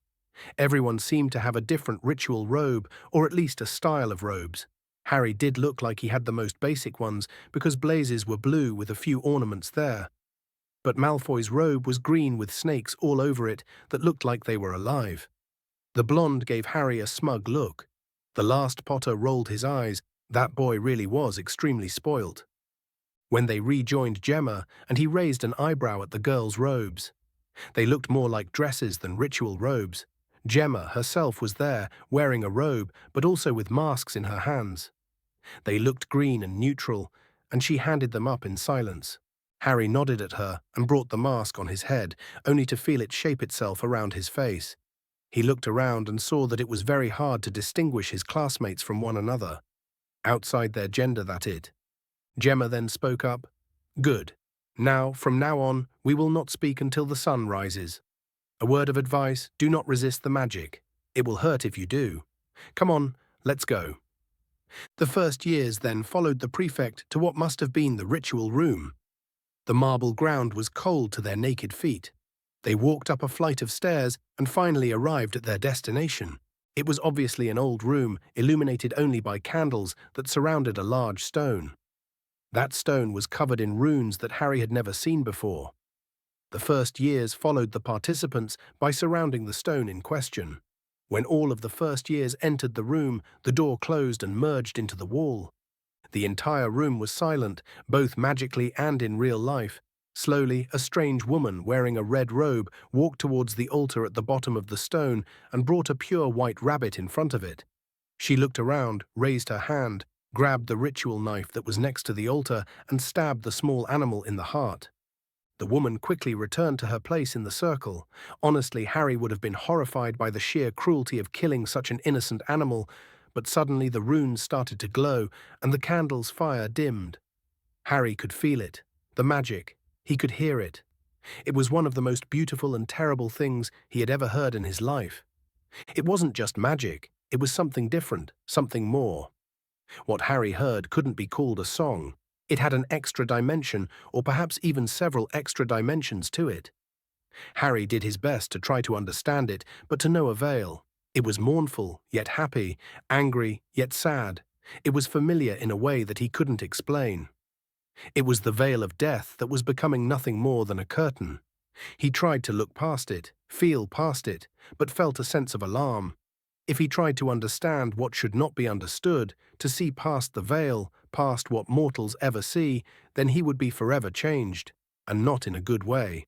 Everyone seemed to have a different ritual robe, or at least a style of robes. Harry did look like he had the most basic ones, because Blaze's were blue with a few ornaments there. But Malfoy's robe was green with snakes all over it that looked like they were alive. The blonde gave Harry a smug look. The last Potter rolled his eyes. That boy really was extremely spoilt. When they rejoined Gemma, and he raised an eyebrow at the girls' robes. They looked more like dresses than ritual robes. Gemma herself was there, wearing a robe, but also with masks in her hands. They looked green and neutral, and she handed them up in silence. Harry nodded at her and brought the mask on his head, only to feel it shape itself around his face. He looked around and saw that it was very hard to distinguish his classmates from one another. Outside their gender, that is. Gemma then spoke up. Good. Now, from now on, we will not speak until the sun rises. A word of advice, do not resist the magic. It will hurt if you do. Come on, let's go. The first years then followed the prefect to what must have been the ritual room. The marble ground was cold to their naked feet. They walked up a flight of stairs and finally arrived at their destination. It was obviously an old room, illuminated only by candles that surrounded a large stone. That stone was covered in runes that Harry had never seen before. The first years followed the participants by surrounding the stone in question. When all of the first years entered the room, the door closed and merged into the wall. The entire room was silent, both magically and in real life. Slowly, a strange woman wearing a red robe walked towards the altar at the bottom of the stone and brought a pure white rabbit in front of it. She looked around, raised her hand, grabbed the ritual knife that was next to the altar, and stabbed the small animal in the heart. The woman quickly returned to her place in the circle. Honestly, Harry would have been horrified by the sheer cruelty of killing such an innocent animal, but suddenly the runes started to glow and the candle's fire dimmed. Harry could feel it, the magic. He could hear it. It was one of the most beautiful and terrible things he had ever heard in his life. It wasn't just magic, it was something different, something more. What Harry heard couldn't be called a song. It had an extra dimension, or perhaps even several extra dimensions to it. Harry did his best to try to understand it, but to no avail. It was mournful, yet happy, angry, yet sad. It was familiar in a way that he couldn't explain. It was the veil of death that was becoming nothing more than a curtain. He tried to look past it, feel past it, but felt a sense of alarm. If he tried to understand what should not be understood, to see past the veil, past what mortals ever see, then he would be forever changed, and not in a good way.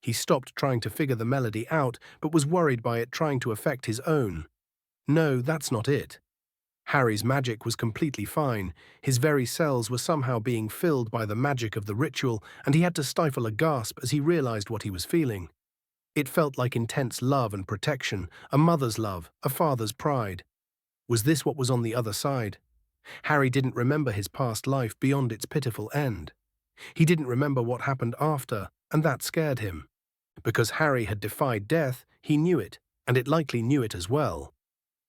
He stopped trying to figure the melody out, but was worried by it trying to affect his own. No, that's not it. Harry's magic was completely fine. His very cells were somehow being filled by the magic of the ritual, and he had to stifle a gasp as he realized what he was feeling. It felt like intense love and protection, a mother's love, a father's pride. Was this what was on the other side? Harry didn't remember his past life beyond its pitiful end. He didn't remember what happened after, and that scared him. Because Harry had defied death, he knew it, and it likely knew it as well.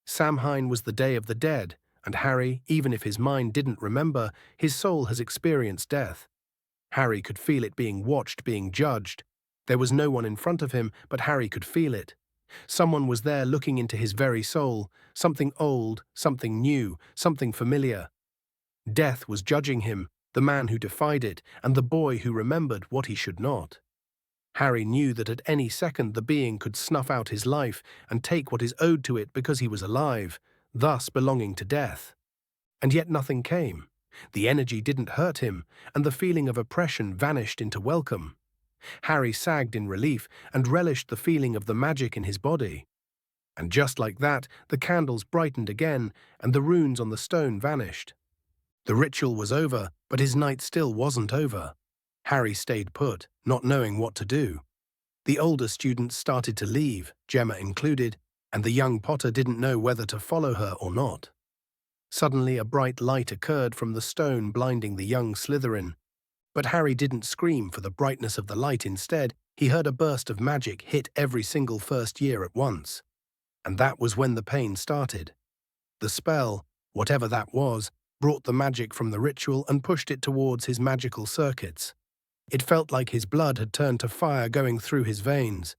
Samhain was the Day of the Dead, and Harry, even if his mind didn't remember, his soul has experienced death. Harry could feel it being watched, being judged. There was no one in front of him, but Harry could feel it. Someone was there looking into his very soul, something old, something new, something familiar. Death was judging him, the man who defied it, and the boy who remembered what he should not. Harry knew that at any second the being could snuff out his life and take what is owed to it because he was alive, thus belonging to death. And yet nothing came. The energy didn't hurt him, and the feeling of oppression vanished into welcome. Harry sagged in relief and relished the feeling of the magic in his body. And just like that, the candles brightened again, and the runes on the stone vanished. The ritual was over, but his night still wasn't over. Harry stayed put, not knowing what to do. The older students started to leave, Gemma included, and the young Potter didn't know whether to follow her or not. Suddenly a bright light occurred from the stone, blinding the young Slytherin. But Harry didn't scream for the brightness of the light. Instead, he heard a burst of magic hit every single first year at once. And that was when the pain started. The spell, whatever that was, brought the magic from the ritual and pushed it towards his magical circuits. It felt like his blood had turned to fire going through his veins.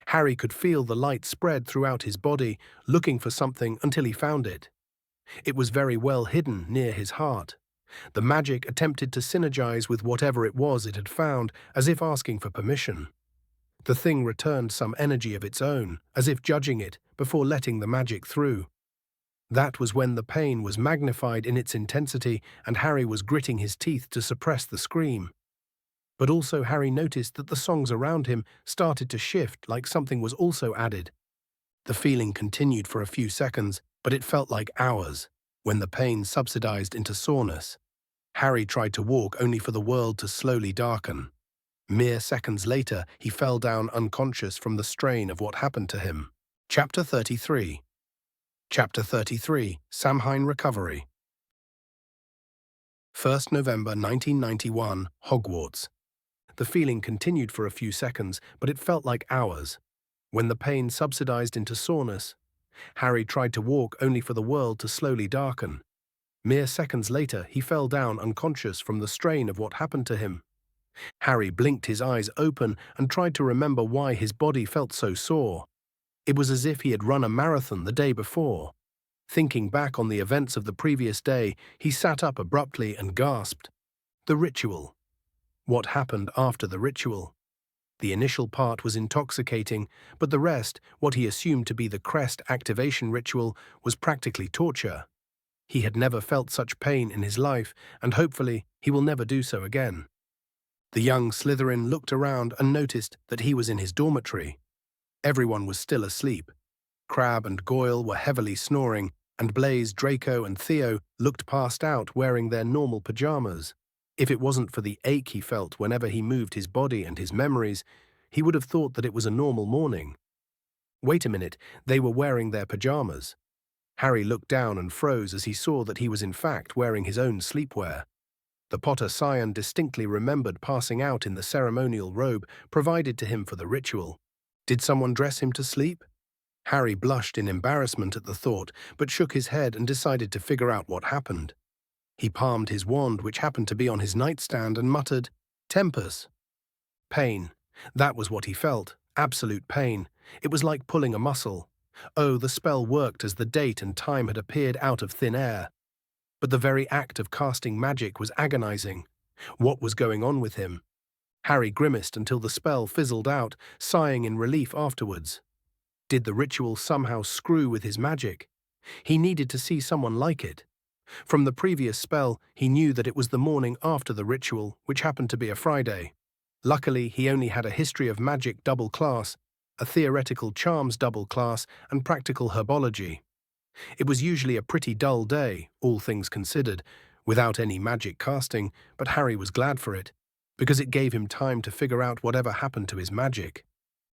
Harry could feel the light spread throughout his body, looking for something until he found it. It was very well hidden near his heart. The magic attempted to synergize with whatever it was it had found, as if asking for permission. The thing returned some energy of its own, as if judging it, before letting the magic through. That was when the pain was magnified in its intensity, and Harry was gritting his teeth to suppress the scream. But also Harry noticed that the songs around him started to shift, like something was also added. The feeling continued for a few seconds, but it felt like hours, when the pain subsidized into soreness. Harry tried to walk only for the world to slowly darken. Mere seconds later, he fell down unconscious from the strain of what happened to him. Chapter 33. Chapter 33, Samhain Recovery. 1st November 1991, Hogwarts. The feeling continued for a few seconds, but it felt like hours. When the pain subsidized into soreness, Harry tried to walk only for the world to slowly darken. Mere seconds later, he fell down unconscious from the strain of what happened to him. Harry blinked his eyes open and tried to remember why his body felt so sore. It was as if he had run a marathon the day before. Thinking back on the events of the previous day, he sat up abruptly and gasped. The ritual. What happened after the ritual? The initial part was intoxicating, but the rest, what he assumed to be the crest activation ritual, was practically torture. He had never felt such pain in his life, and hopefully he will never do so again. The young Slytherin looked around and noticed that he was in his dormitory. Everyone was still asleep. Crabbe and Goyle were heavily snoring, and Blaise, Draco, and Theo looked passed out wearing their normal pajamas. If it wasn't for the ache he felt whenever he moved his body and his memories, he would have thought that it was a normal morning. Wait a minute, they were wearing their pajamas. Harry looked down and froze as he saw that he was in fact wearing his own sleepwear. The Potter scion distinctly remembered passing out in the ceremonial robe provided to him for the ritual. Did someone dress him to sleep? Harry blushed in embarrassment at the thought, but shook his head and decided to figure out what happened. He palmed his wand, which happened to be on his nightstand, and muttered, "Tempus." Pain. That was what he felt. Absolute pain. It was like pulling a muscle. Oh, the spell worked as the date and time had appeared out of thin air. But the very act of casting magic was agonizing. What was going on with him? Harry grimaced until the spell fizzled out, sighing in relief afterwards. Did the ritual somehow screw with his magic? He needed to see someone like it. From the previous spell, he knew that it was the morning after the ritual, which happened to be a Friday. Luckily, he only had a history of magic double class, a theoretical charms double class, and practical herbology. It was usually a pretty dull day, all things considered, without any magic casting, but Harry was glad for it, because it gave him time to figure out whatever happened to his magic.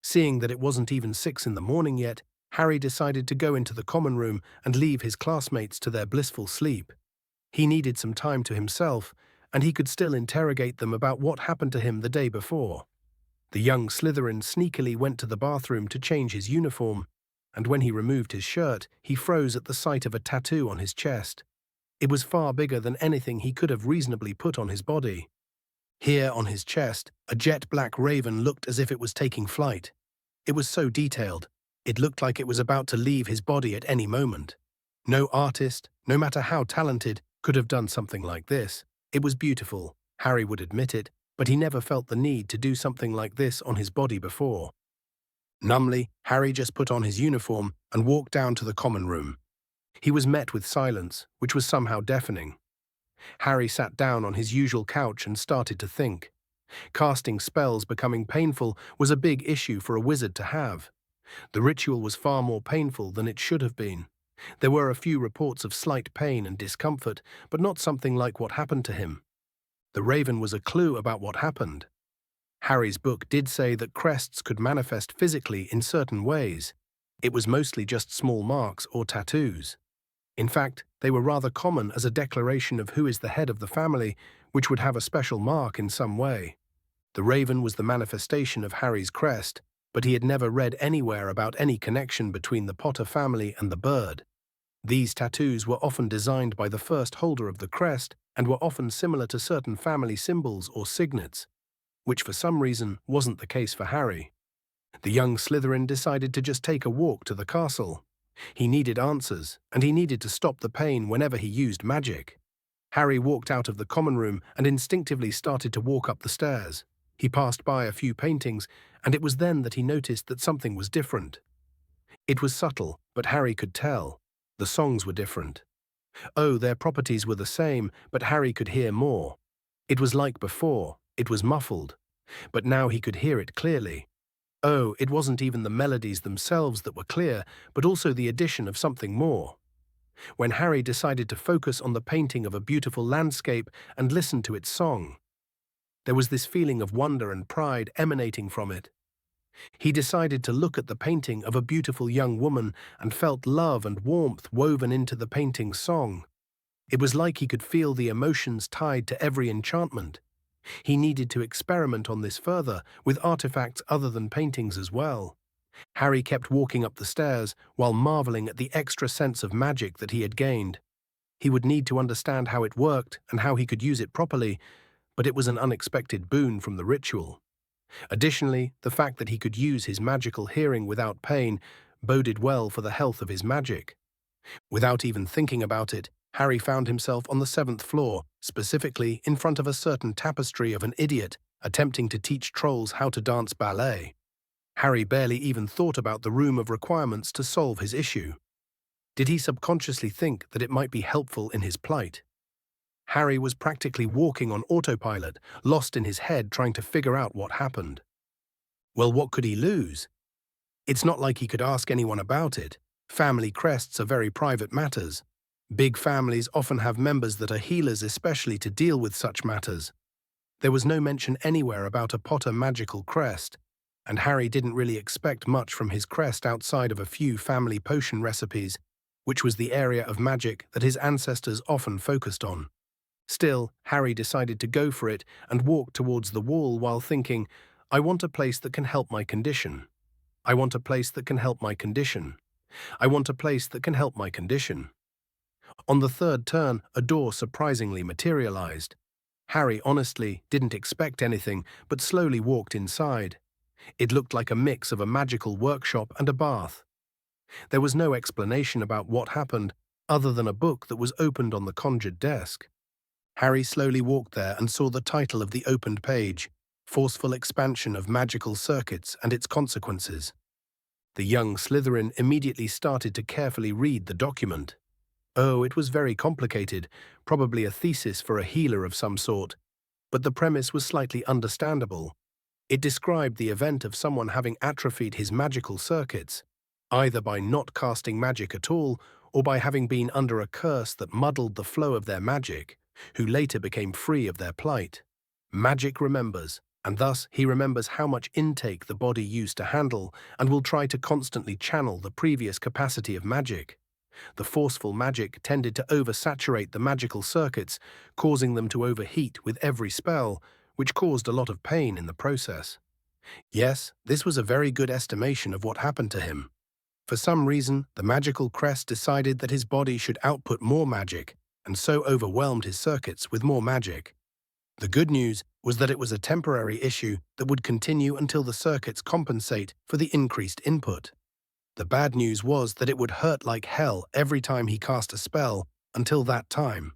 Seeing that it wasn't even 6 in the morning yet, Harry decided to go into the common room and leave his classmates to their blissful sleep. He needed some time to himself, and he could still interrogate them about what happened to him the day before. The young Slytherin sneakily went to the bathroom to change his uniform, and when he removed his shirt, he froze at the sight of a tattoo on his chest. It was far bigger than anything he could have reasonably put on his body. Here on his chest, a jet-black raven looked as if it was taking flight. It was so detailed, it looked like it was about to leave his body at any moment. No artist, no matter how talented, could have done something like this. It was beautiful, Harry would admit it, but he never felt the need to do something like this on his body before. Numbly, Harry just put on his uniform and walked down to the common room. He was met with silence, which was somehow deafening. Harry sat down on his usual couch and started to think. Casting spells becoming painful was a big issue for a wizard to have. The ritual was far more painful than it should have been. There were a few reports of slight pain and discomfort, but not something like what happened to him. The raven was a clue about what happened. Harry's book did say that crests could manifest physically in certain ways. It was mostly just small marks or tattoos. In fact, they were rather common as a declaration of who is the head of the family, which would have a special mark in some way. The raven was the manifestation of Harry's crest, but he had never read anywhere about any connection between the Potter family and the bird. These tattoos were often designed by the first holder of the crest and were often similar to certain family symbols or signets, which for some reason wasn't the case for Harry. The young Slytherin decided to just take a walk to the castle. He needed answers, and he needed to stop the pain whenever he used magic. Harry walked out of the common room and instinctively started to walk up the stairs. He passed by a few paintings, and it was then that he noticed that something was different. It was subtle, but Harry could tell. The songs were different. Oh, their properties were the same, but Harry could hear more. It was like before, it was muffled, but now he could hear it clearly. Oh, it wasn't even the melodies themselves that were clear, but also the addition of something more. When Harry decided to focus on the painting of a beautiful landscape and listen to its song, there was this feeling of wonder and pride emanating from it. He decided to look at the painting of a beautiful young woman and felt love and warmth woven into the painting's song. It was like he could feel the emotions tied to every enchantment. He needed to experiment on this further, with artifacts other than paintings as well. Harry kept walking up the stairs while marveling at the extra sense of magic that he had gained. He would need to understand how it worked and how he could use it properly, but it was an unexpected boon from the ritual. Additionally, the fact that he could use his magical hearing without pain boded well for the health of his magic. Without even thinking about it, Harry found himself on the 7th floor, specifically in front of a certain tapestry of an idiot attempting to teach trolls how to dance ballet. Harry barely even thought about the room of requirements to solve his issue. Did he subconsciously think that it might be helpful in his plight? Harry was practically walking on autopilot, lost in his head trying to figure out what happened. Well, what could he lose? It's not like he could ask anyone about it. Family crests are very private matters. Big families often have members that are healers especially to deal with such matters. There was no mention anywhere about a Potter magical crest, and Harry didn't really expect much from his crest outside of a few family potion recipes, which was the area of magic that his ancestors often focused on. Still, Harry decided to go for it and walked towards the wall while thinking, I want a place that can help my condition. I want a place that can help my condition. I want a place that can help my condition. On the third turn, a door surprisingly materialized. Harry honestly didn't expect anything, but slowly walked inside. It looked like a mix of a magical workshop and a bath. There was no explanation about what happened, other than a book that was opened on the conjured desk. Harry slowly walked there and saw the title of the opened page, Forceful Expansion of Magical Circuits and Its Consequences. The young Slytherin immediately started to carefully read the document. Oh, it was very complicated, probably a thesis for a healer of some sort, but the premise was slightly understandable. It described the event of someone having atrophied his magical circuits, either by not casting magic at all or by having been under a curse that muddled the flow of their magic, who later became free of their plight. Magic remembers, and thus he remembers how much intake the body used to handle and will try to constantly channel the previous capacity of magic. The forceful magic tended to oversaturate the magical circuits, causing them to overheat with every spell, which caused a lot of pain in the process. Yes, this was a very good estimation of what happened to him. For some reason, the magical crest decided that his body should output more magic, and so overwhelmed his circuits with more magic. The good news was that it was a temporary issue that would continue until the circuits compensate for the increased input. The bad news was that it would hurt like hell every time he cast a spell until that time.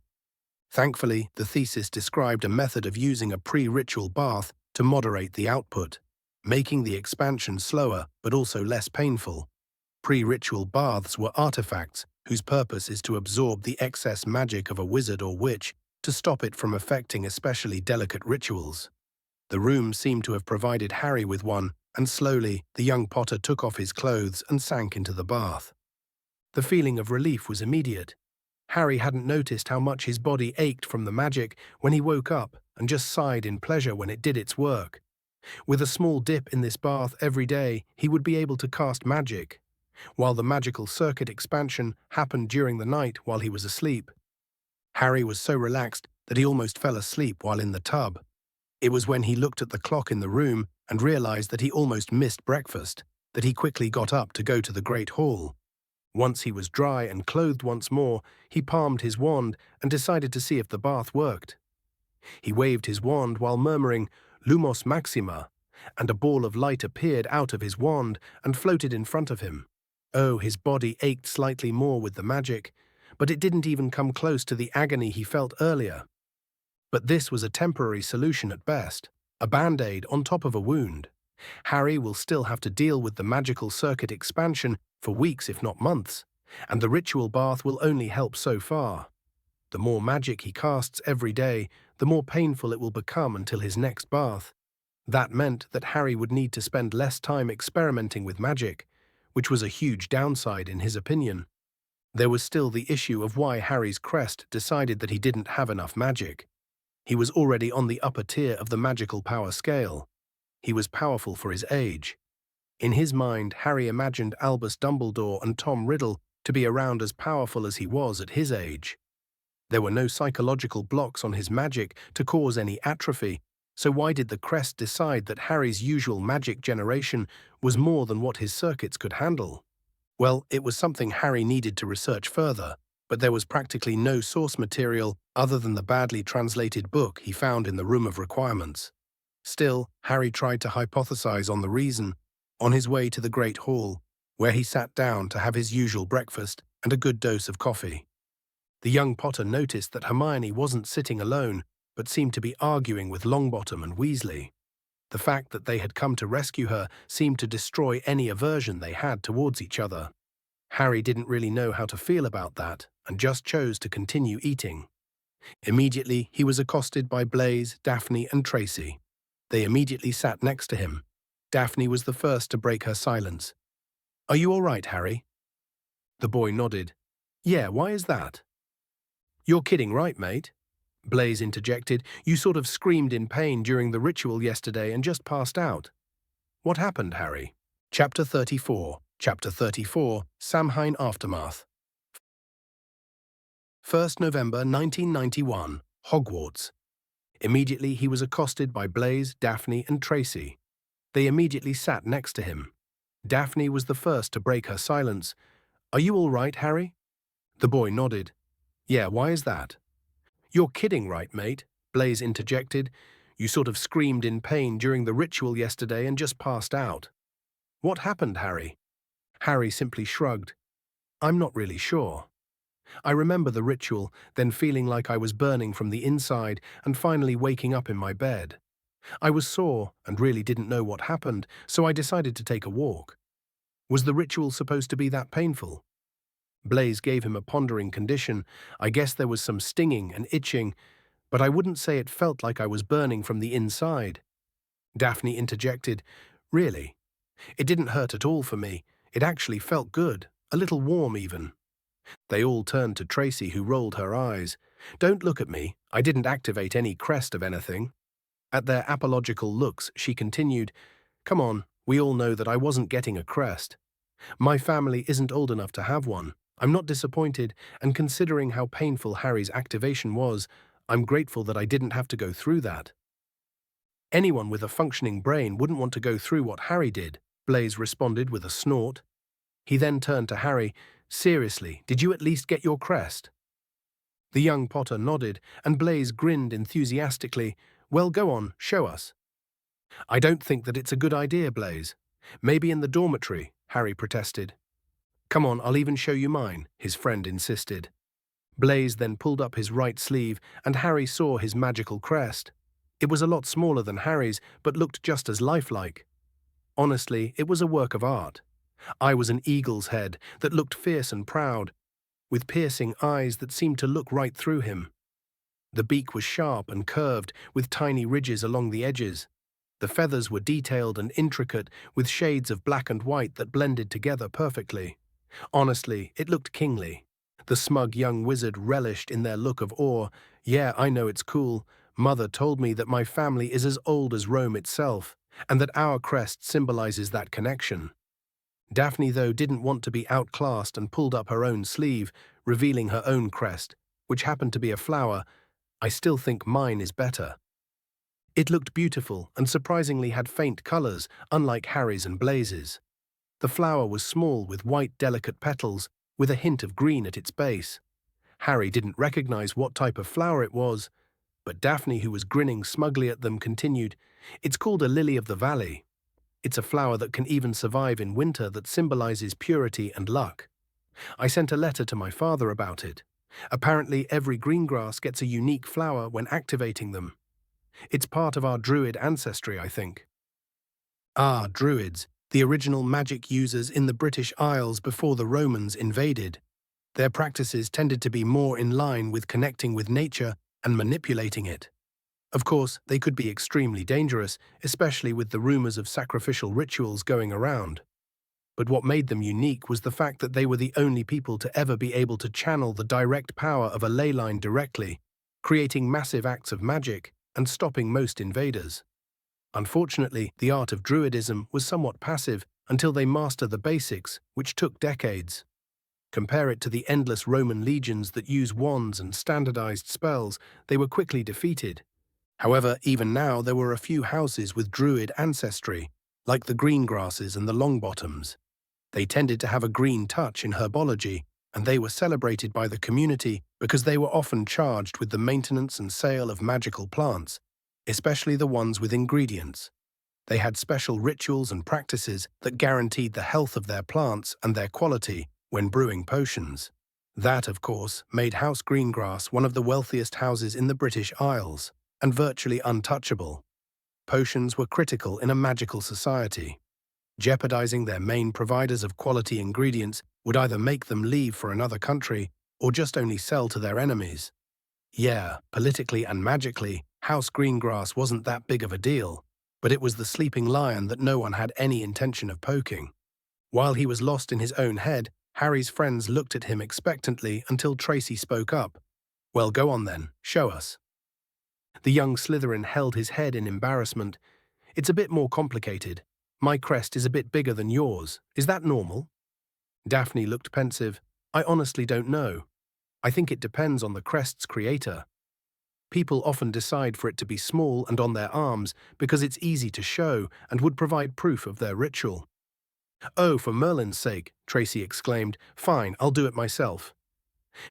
Thankfully, the thesis described a method of using a pre-ritual bath to moderate the output, making the expansion slower but also less painful. Pre-ritual baths were artifacts whose purpose is to absorb the excess magic of a wizard or witch to stop it from affecting especially delicate rituals. The room seemed to have provided Harry with one, and slowly the young Potter took off his clothes and sank into the bath. The feeling of relief was immediate. Harry hadn't noticed how much his body ached from the magic when he woke up and just sighed in pleasure when it did its work. With a small dip in this bath every day, he would be able to cast magic, while the magical circuit expansion happened during the night while he was asleep. Harry was so relaxed that he almost fell asleep while in the tub. It was when he looked at the clock in the room and realized that he almost missed breakfast that he quickly got up to go to the Great Hall. Once he was dry and clothed once more, he palmed his wand and decided to see if the bath worked. He waved his wand while murmuring, "Lumos Maxima," and a ball of light appeared out of his wand and floated in front of him. Oh, his body ached slightly more with the magic, but it didn't even come close to the agony he felt earlier. But this was a temporary solution at best, a band-aid on top of a wound. Harry will still have to deal with the magical circuit expansion for weeks if not months, and the ritual bath will only help so far. The more magic he casts every day, the more painful it will become until his next bath. That meant that Harry would need to spend less time experimenting with magic, which was a huge downside in his opinion. There was still the issue of why Harry's crest decided that he didn't have enough magic. He was already on the upper tier of the magical power scale. He was powerful for his age. In his mind, Harry imagined Albus Dumbledore and Tom Riddle to be around as powerful as he was at his age. There were no psychological blocks on his magic to cause any atrophy, so why did the crest decide that Harry's usual magic generation was more than what his circuits could handle? Well, it was something Harry needed to research further, but there was practically no source material other than the badly translated book he found in the Room of Requirements. Still, Harry tried to hypothesize on the reason on his way to the Great Hall, where he sat down to have his usual breakfast and a good dose of coffee. The young Potter noticed that Hermione wasn't sitting alone, but seemed to be arguing with Longbottom and Weasley. The fact that they had come to rescue her seemed to destroy any aversion they had towards each other. Harry didn't really know how to feel about that and just chose to continue eating. Immediately, he was accosted by Blaise, Daphne, and Tracy. They immediately sat next to him. Daphne was the first to break her silence. "Are you all right, Harry?" The boy nodded. "Yeah, why is that?" "You're kidding, right, mate?" Blaise interjected. "You sort of screamed in pain during the ritual yesterday and just passed out. What happened, Harry?" Chapter 34, Samhain Aftermath. 1st November 1991, Hogwarts. Immediately he was accosted by Blaise, Daphne, and Tracy. They immediately sat next to him. Daphne was the first to break her silence. "Are you all right, Harry?" The boy nodded. "Yeah, why is that?" "You're kidding, right, mate?" Blaise interjected. "You sort of screamed in pain during the ritual yesterday and just passed out. What happened, Harry?" Harry simply shrugged. "I'm not really sure. I remember the ritual, then feeling like I was burning from the inside and finally waking up in my bed. I was sore and really didn't know what happened, so I decided to take a walk. Was the ritual supposed to be that painful?" Blaise gave him a pondering condition. "I guess there was some stinging and itching, but I wouldn't say it felt like I was burning from the inside." Daphne interjected. "Really? It didn't hurt at all for me. It actually felt good, a little warm even." They all turned to Tracy, who rolled her eyes. "Don't look at me. I didn't activate any crest of anything." At their apological looks, she continued, "Come on, we all know that I wasn't getting a crest. My family isn't old enough to have one. I'm not disappointed, and considering how painful Harry's activation was, I'm grateful that I didn't have to go through that. Anyone with a functioning brain wouldn't want to go through what Harry did, Blaze responded with a snort. He then turned to Harry. Seriously, did you at least get your crest? The young Potter nodded, and Blaze grinned enthusiastically. Well, go on, show us. I don't think that it's a good idea, Blaze. Maybe in the dormitory, Harry protested. Come on, I'll even show you mine, his friend insisted. Blaze then pulled up his right sleeve, and Harry saw his magical crest. It was a lot smaller than Harry's, but looked just as lifelike. Honestly, it was a work of art. I was an eagle's head that looked fierce and proud, with piercing eyes that seemed to look right through him. The beak was sharp and curved, with tiny ridges along the edges. The feathers were detailed and intricate, with shades of black and white that blended together perfectly. Honestly, it looked kingly. The smug young wizard relished in their look of awe. Yeah, I know it's cool. Mother told me that my family is as old as Rome itself, and that our crest symbolizes that connection. Daphne, though, didn't want to be outclassed and pulled up her own sleeve, revealing her own crest, which happened to be a flower. I still think mine is better. It looked beautiful and surprisingly had faint colors, unlike Harry's and Blaze's. The flower was small with white, delicate petals, with a hint of green at its base. Harry didn't recognize what type of flower it was, but Daphne, who was grinning smugly at them, continued, It's called a lily of the valley. It's a flower that can even survive in winter that symbolizes purity and luck. I sent a letter to my father about it. Apparently, every green grass gets a unique flower when activating them. It's part of our druid ancestry, I think. Ah, druids, the original magic users in the British Isles before the Romans invaded. Their practices tended to be more in line with connecting with nature and manipulating it. Of course, they could be extremely dangerous, especially with the rumors of sacrificial rituals going around. But what made them unique was the fact that they were the only people to ever be able to channel the direct power of a ley line directly, creating massive acts of magic and stopping most invaders. Unfortunately, the art of druidism was somewhat passive until they mastered the basics, which took decades. Compare it to the endless Roman legions that use wands and standardized spells. They were quickly defeated. However, even now there were a few houses with druid ancestry, like the Greengrasses and the Longbottoms. They tended to have a green touch in herbology, and they were celebrated by the community because they were often charged with the maintenance and sale of magical plants, especially the ones with ingredients. They had special rituals and practices that guaranteed the health of their plants and their quality when brewing potions. That, of course, made House Greengrass one of the wealthiest houses in the British Isles, and virtually untouchable. Potions were critical in a magical society. Jeopardizing their main providers of quality ingredients would either make them leave for another country or just only sell to their enemies. Yeah, politically and magically, House Greengrass wasn't that big of a deal, but it was the sleeping lion that no one had any intention of poking. While he was lost in his own head, Harry's friends looked at him expectantly until Tracy spoke up. Well, go on then, show us. The young Slytherin held his head in embarrassment. It's a bit more complicated. My crest is a bit bigger than yours. Is that normal? Daphne looked pensive. I honestly don't know. I think it depends on the crest's creator. People often decide for it to be small and on their arms because it's easy to show and would provide proof of their ritual. Oh, for Merlin's sake, Tracy exclaimed. Fine, I'll do it myself.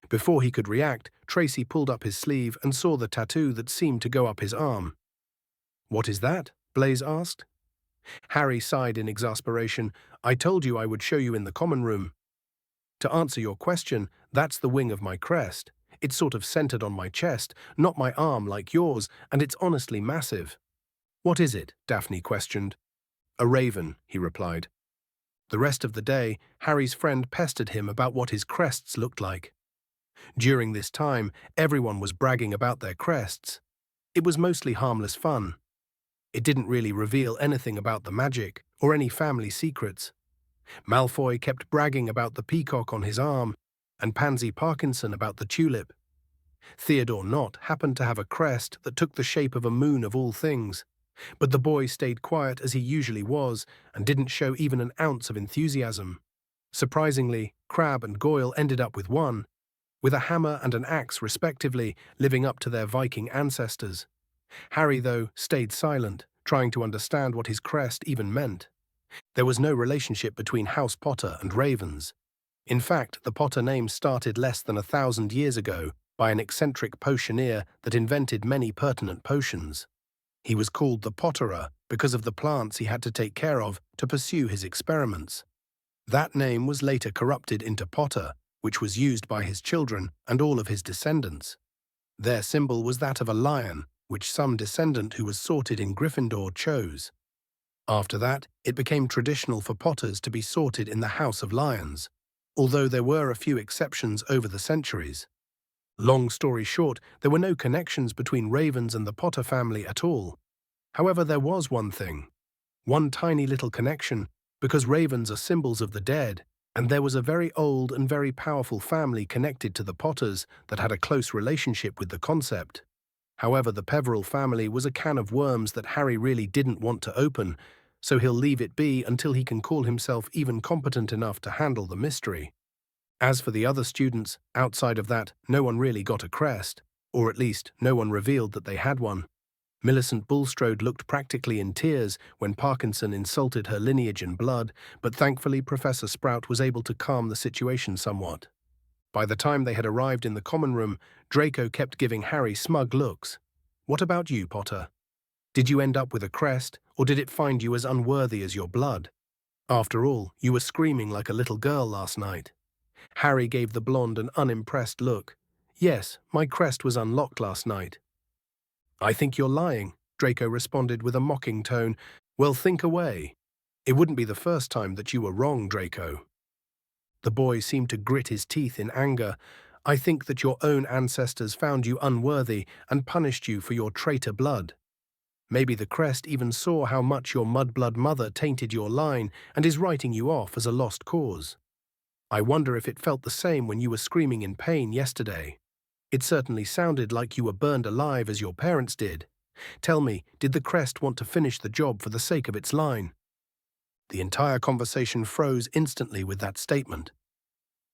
Before he could react, Tracy pulled up his sleeve and saw the tattoo that seemed to go up his arm. What is that? Blaze asked. Harry sighed in exasperation. I told you I would show you in the common room. To answer your question, that's the wing of my crest. It's sort of centered on my chest, not my arm like yours, and it's honestly massive. What is it? Daphne questioned. A raven, he replied. The rest of the day, Harry's friend pestered him about what his crests looked like. During this time, everyone was bragging about their crests. It was mostly harmless fun. It didn't really reveal anything about the magic or any family secrets. Malfoy kept bragging about the peacock on his arm, and Pansy Parkinson about the tulip. Theodore Nott happened to have a crest that took the shape of a moon of all things, but the boy stayed quiet as he usually was and didn't show even an ounce of enthusiasm. Surprisingly, Crabbe and Goyle ended up with one, with a hammer and an axe respectively, living up to their Viking ancestors. Harry, though, stayed silent, trying to understand what his crest even meant. There was no relationship between House Potter and ravens. In fact, the Potter name started less than 1,000 years ago by an eccentric potioneer that invented many pertinent potions. He was called the Potterer because of the plants he had to take care of to pursue his experiments. That name was later corrupted into Potter, which was used by his children and all of his descendants. Their symbol was that of a lion, which some descendant who was sorted in Gryffindor chose. After that, it became traditional for Potters to be sorted in the House of Lions, although there were a few exceptions over the centuries. Long story short, there were no connections between ravens and the Potter family at all. However, there was one tiny little connection, because ravens are symbols of the dead, and there was a very old and very powerful family connected to the Potters that had a close relationship with the concept. However, the Peveril family was a can of worms that Harry really didn't want to open, so he'll leave it be until he can call himself even competent enough to handle the mystery. As for the other students, outside of that, no one really got a crest, or at least no one revealed that they had one. Millicent Bulstrode looked practically in tears when Parkinson insulted her lineage and blood, but thankfully Professor Sprout was able to calm the situation somewhat. By the time they had arrived in the common room, Draco kept giving Harry smug looks. "What about you, Potter? Did you end up with a crest, or did it find you as unworthy as your blood? After all, you were screaming like a little girl last night." Harry gave the blonde an unimpressed look. "Yes, my crest was unlocked last night." "I think you're lying," Draco responded with a mocking tone. "Well, think away. It wouldn't be the first time that you were wrong, Draco." The boy seemed to grit his teeth in anger. "I think that your own ancestors found you unworthy and punished you for your traitor blood. Maybe the crest even saw how much your mudblood mother tainted your line and is writing you off as a lost cause. I wonder if it felt the same when you were screaming in pain yesterday. It certainly sounded like you were burned alive as your parents did. Tell me, did the crest want to finish the job for the sake of its line?" The entire conversation froze instantly with that statement.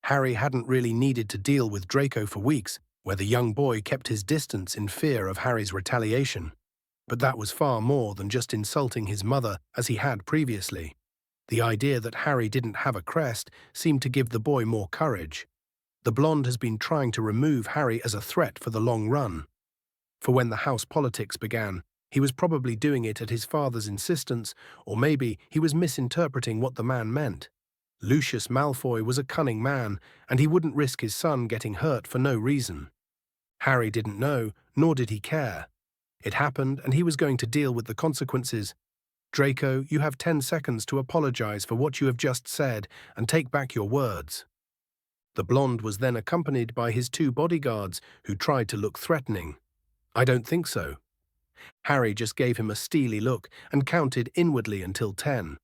Harry hadn't really needed to deal with Draco for weeks, where the young boy kept his distance in fear of Harry's retaliation. But that was far more than just insulting his mother as he had previously. The idea that Harry didn't have a crest seemed to give the boy more courage. The blonde has been trying to remove Harry as a threat for the long run. For when the house politics began, he was probably doing it at his father's insistence, or maybe he was misinterpreting what the man meant. Lucius Malfoy was a cunning man, and he wouldn't risk his son getting hurt for no reason. Harry didn't know, nor did he care. It happened, and he was going to deal with the consequences. "Draco, you have 10 seconds to apologize for what you have just said and take back your words." The blonde was then accompanied by his 2 bodyguards, who tried to look threatening. "I don't think so." Harry just gave him a steely look and counted inwardly until 10,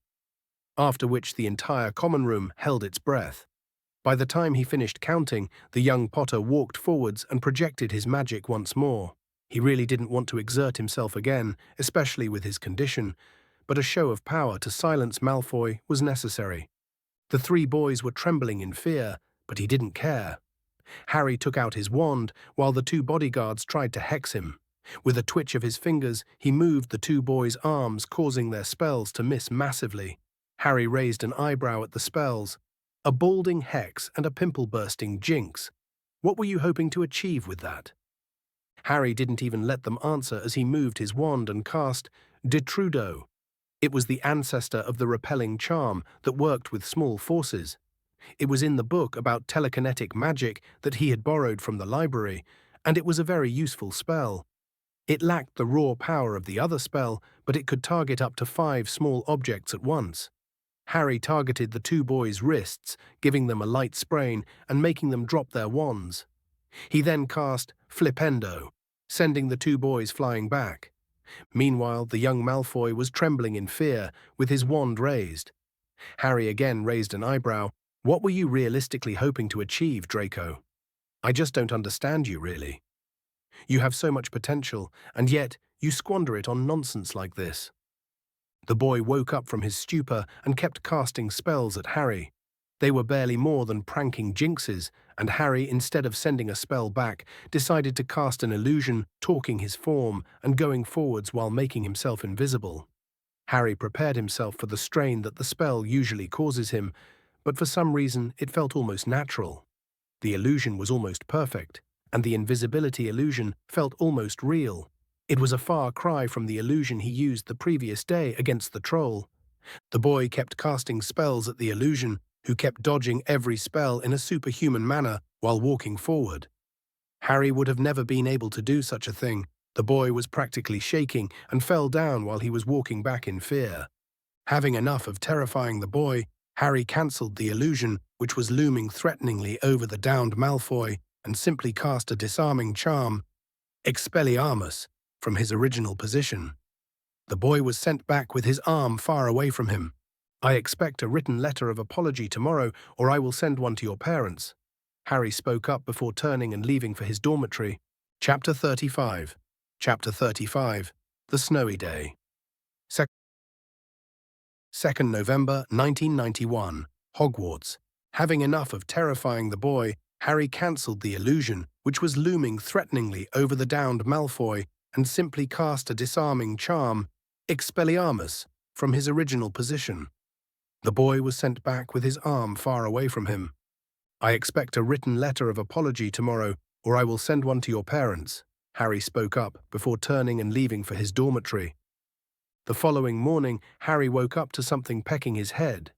after which the entire common room held its breath. By the time he finished counting, the young Potter walked forwards and projected his magic once more. He really didn't want to exert himself again, especially with his condition, but a show of power to silence Malfoy was necessary. The 3 boys were trembling in fear, but he didn't care. Harry took out his wand, while the 2 bodyguards tried to hex him. With a twitch of his fingers, he moved the 2 boys' arms, causing their spells to miss massively. Harry raised an eyebrow at the spells. A balding hex and a pimple-bursting jinx. What were you hoping to achieve with that? Harry didn't even let them answer as he moved his wand and cast Detrudo. It was the ancestor of the repelling charm that worked with small forces. It was in the book about telekinetic magic that he had borrowed from the library, and it was a very useful spell. It lacked the raw power of the other spell, but it could target up to 5 small objects at once. Harry targeted the 2 boys' wrists, giving them a light sprain and making them drop their wands. He then cast Flipendo, sending the 2 boys flying back. Meanwhile, the young Malfoy was trembling in fear, with his wand raised. Harry again raised an eyebrow. "What were you realistically hoping to achieve, Draco? I just don't understand you, really. You have so much potential, and yet you squander it on nonsense like this." The boy woke up from his stupor and kept casting spells at Harry. They were barely more than pranking jinxes, and Harry, instead of sending a spell back, decided to cast an illusion, talking his form and going forwards while making himself invisible. Harry prepared himself for the strain that the spell usually causes him, but for some reason it felt almost natural. The illusion was almost perfect, and the invisibility illusion felt almost real. It was a far cry from the illusion he used the previous day against the troll. The boy kept casting spells at the illusion, who kept dodging every spell in a superhuman manner while walking forward. Harry would have never been able to do such a thing. The boy was practically shaking and fell down while he was walking back in fear. Having enough of terrifying the boy, Harry cancelled the illusion, which was looming threateningly over the downed Malfoy, and simply cast a disarming charm, Expelliarmus, from his original position. The boy was sent back with his arm far away from him. "I expect a written letter of apology tomorrow, or I will send one to your parents." Harry spoke up before turning and leaving for his dormitory. Chapter 35. Chapter 35. The Snowy Day. 2nd November 1991. Hogwarts. Having enough of terrifying the boy, Harry cancelled the illusion, which was looming threateningly over the downed Malfoy, and simply cast a disarming charm, Expelliarmus, from his original position. The boy was sent back with his arm far away from him. "I expect a written letter of apology tomorrow, or I will send one to your parents," Harry spoke up before turning and leaving for his dormitory. The following morning, Harry woke up to something pecking his head.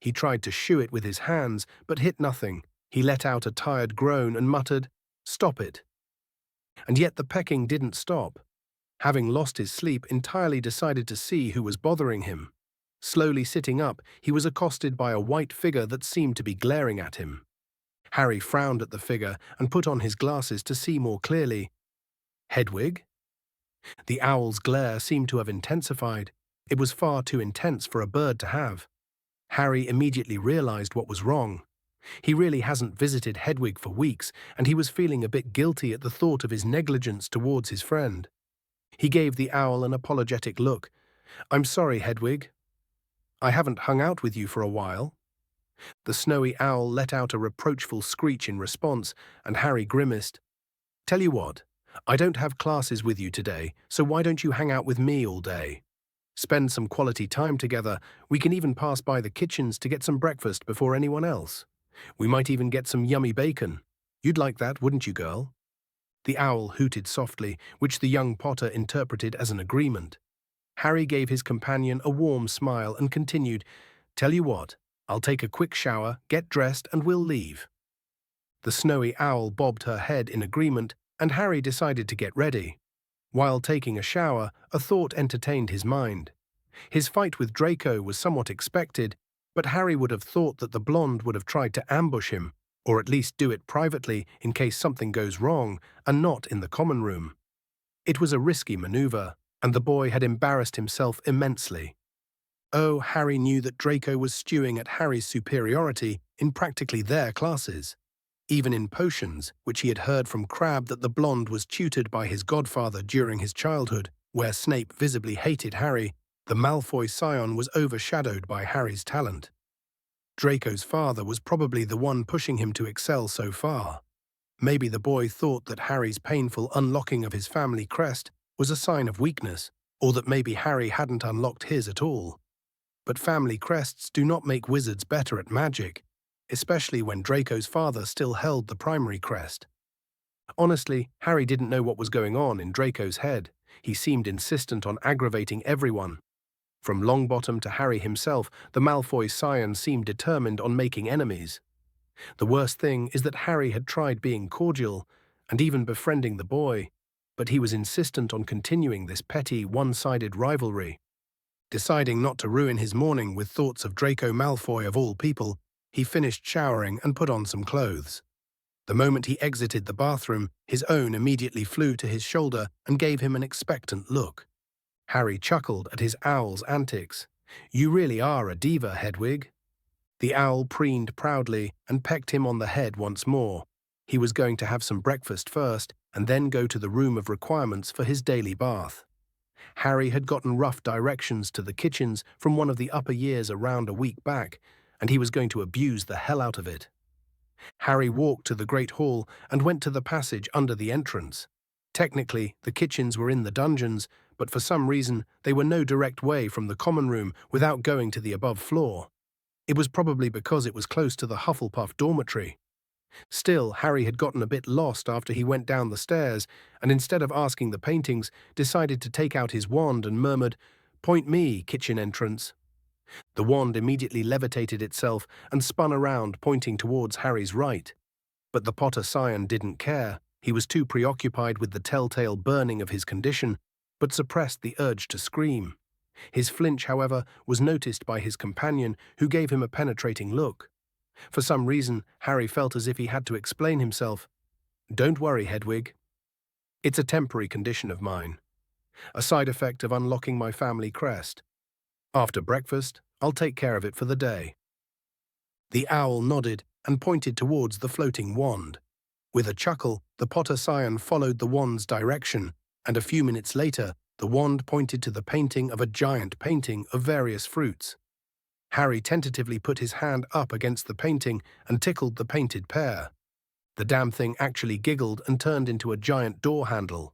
He tried to shoo it with his hands, but hit nothing. He let out a tired groan and muttered, "Stop it." And yet the pecking didn't stop. Having lost his sleep, entirely decided to see who was bothering him. Slowly sitting up, he was accosted by a white figure that seemed to be glaring at him. Harry frowned at the figure and put on his glasses to see more clearly. Hedwig? The owl's glare seemed to have intensified. It was far too intense for a bird to have. Harry immediately realized what was wrong. He really hasn't visited Hedwig for weeks, and he was feeling a bit guilty at the thought of his negligence towards his friend. He gave the owl an apologetic look. "I'm sorry, Hedwig. I haven't hung out with you for a while." The snowy owl let out a reproachful screech in response, and Harry grimaced. "Tell you what, I don't have classes with you today, so why don't you hang out with me all day? Spend some quality time together. We can even pass by the kitchens to get some breakfast before anyone else. We might even get some yummy bacon. You'd like that, wouldn't you, girl?" The owl hooted softly, which the young Potter interpreted as an agreement. Harry gave his companion a warm smile and continued, "Tell you what, I'll take a quick shower, get dressed, and we'll leave." The snowy owl bobbed her head in agreement, and Harry decided to get ready. While taking a shower, a thought entertained his mind. His fight with Draco was somewhat expected, but Harry would have thought that the blonde would have tried to ambush him, or at least do it privately in case something goes wrong, and not in the common room. It was a risky maneuver, and the boy had embarrassed himself immensely. Oh, Harry knew that Draco was stewing at Harry's superiority in practically their classes. Even in potions, which he had heard from Crabbe that the blonde was tutored by his godfather during his childhood, where Snape visibly hated Harry, the Malfoy scion was overshadowed by Harry's talent. Draco's father was probably the one pushing him to excel so far. Maybe the boy thought that Harry's painful unlocking of his family crest was a sign of weakness, or that maybe Harry hadn't unlocked his at all. But family crests do not make wizards better at magic, especially when Draco's father still held the primary crest. Honestly, Harry didn't know what was going on in Draco's head. He seemed insistent on aggravating everyone. From Longbottom to Harry himself, the Malfoy scion seemed determined on making enemies. The worst thing is that Harry had tried being cordial, and even befriending the boy, but he was insistent on continuing this petty, one-sided rivalry. Deciding not to ruin his morning with thoughts of Draco Malfoy of all people, he finished showering and put on some clothes. The moment he exited the bathroom, his own immediately flew to his shoulder and gave him an expectant look. Harry chuckled at his owl's antics. "You really are a diva, Hedwig." The owl preened proudly and pecked him on the head once more. He was going to have some breakfast first and then go to the room of requirements for his daily bath. Harry had gotten rough directions to the kitchens from one of the upper years around a week back, and he was going to abuse the hell out of it. Harry walked to the Great Hall and went to the passage under the entrance. Technically, the kitchens were in the dungeons, but for some reason, they were no direct way from the common room without going to the above floor. It was probably because it was close to the Hufflepuff dormitory. Still, Harry had gotten a bit lost after he went down the stairs, and instead of asking the paintings, decided to take out his wand and murmured, "Point me, kitchen entrance." The wand immediately levitated itself and spun around, pointing towards Harry's right. But the Potter Scion didn't care. He was too preoccupied with the telltale burning of his condition, but suppressed the urge to scream. His flinch, however, was noticed by his companion, who gave him a penetrating look. For some reason, Harry felt as if he had to explain himself. "Don't worry, Hedwig. It's a temporary condition of mine. A side effect of unlocking my family crest. After breakfast, I'll take care of it for the day." The owl nodded and pointed towards the floating wand. With a chuckle, the Potter Scion followed the wand's direction, and a few minutes later, the wand pointed to the painting of a giant painting of various fruits. Harry tentatively put his hand up against the painting and tickled the painted pear. The damn thing actually giggled and turned into a giant door handle.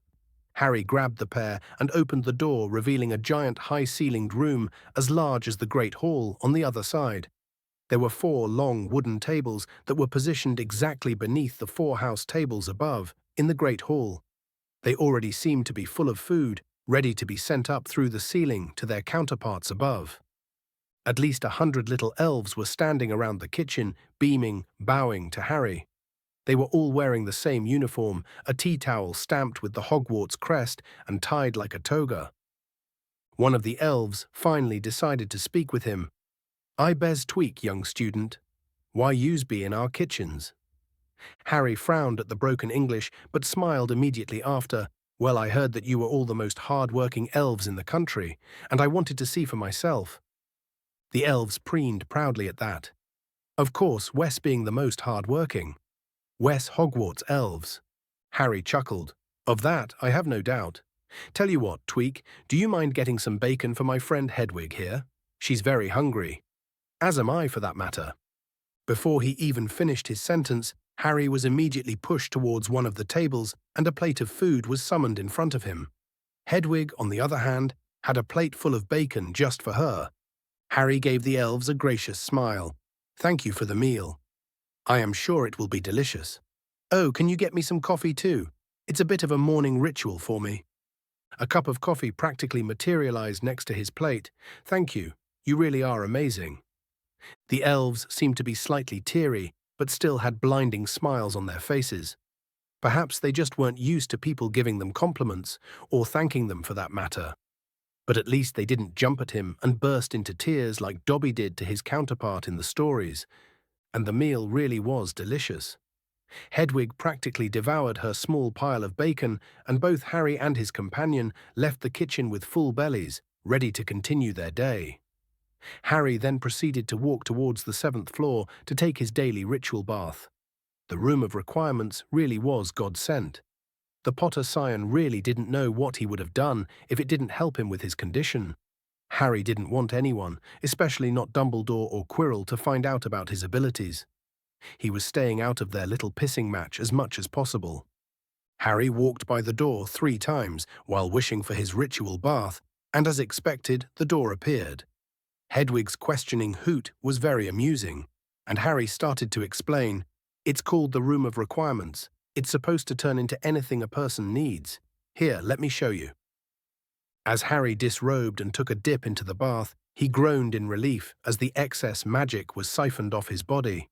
Harry grabbed the pear and opened the door, revealing a giant high-ceilinged room as large as the Great Hall on the other side. There were 4 long wooden tables that were positioned exactly beneath the 4 house tables above, in the Great Hall. They already seemed to be full of food, ready to be sent up through the ceiling to their counterparts above. At least 100 little elves were standing around the kitchen, beaming, bowing to Harry. They were all wearing the same uniform, a tea towel stamped with the Hogwarts crest and tied like a toga. One of the elves finally decided to speak with him. "I bez tweak, young student. Why yous be in our kitchens?" Harry frowned at the broken English, but smiled immediately after. "Well, I heard that you were all the most hard-working elves in the country, and I wanted to see for myself." The elves preened proudly at that. Of course, Wes being the most hard-working. Wes Hogwarts elves. Harry chuckled. "Of that, I have no doubt. Tell you what, Tweak, do you mind getting some bacon for my friend Hedwig here? She's very hungry. As am I, for that matter." Before he even finished his sentence, Harry was immediately pushed towards one of the tables and a plate of food was summoned in front of him. Hedwig, on the other hand, had a plate full of bacon just for her. Harry gave the elves a gracious smile. "Thank you for the meal. I am sure it will be delicious. Oh, can you get me some coffee too? It's a bit of a morning ritual for me." A cup of coffee practically materialized next to his plate. "Thank you. You really are amazing." The elves seemed to be slightly teary, but still had blinding smiles on their faces. Perhaps they just weren't used to people giving them compliments, or thanking them for that matter. But at least they didn't jump at him and burst into tears like Dobby did to his counterpart in the stories. And the meal really was delicious. Hedwig practically devoured her small pile of bacon, and both Harry and his companion left the kitchen with full bellies, ready to continue their day. Harry then proceeded to walk towards the 7th floor to take his daily ritual bath. The room of requirements really was God-sent. The Potter Scion really didn't know what he would have done if it didn't help him with his condition. Harry didn't want anyone, especially not Dumbledore or Quirrell, to find out about his abilities. He was staying out of their little pissing match as much as possible. Harry walked by the door 3 times while wishing for his ritual bath, and as expected, the door appeared. Hedwig's questioning hoot was very amusing, and Harry started to explain, "It's called the Room of Requirements. It's supposed to turn into anything a person needs. Here, let me show you." As Harry disrobed and took a dip into the bath, he groaned in relief as the excess magic was siphoned off his body.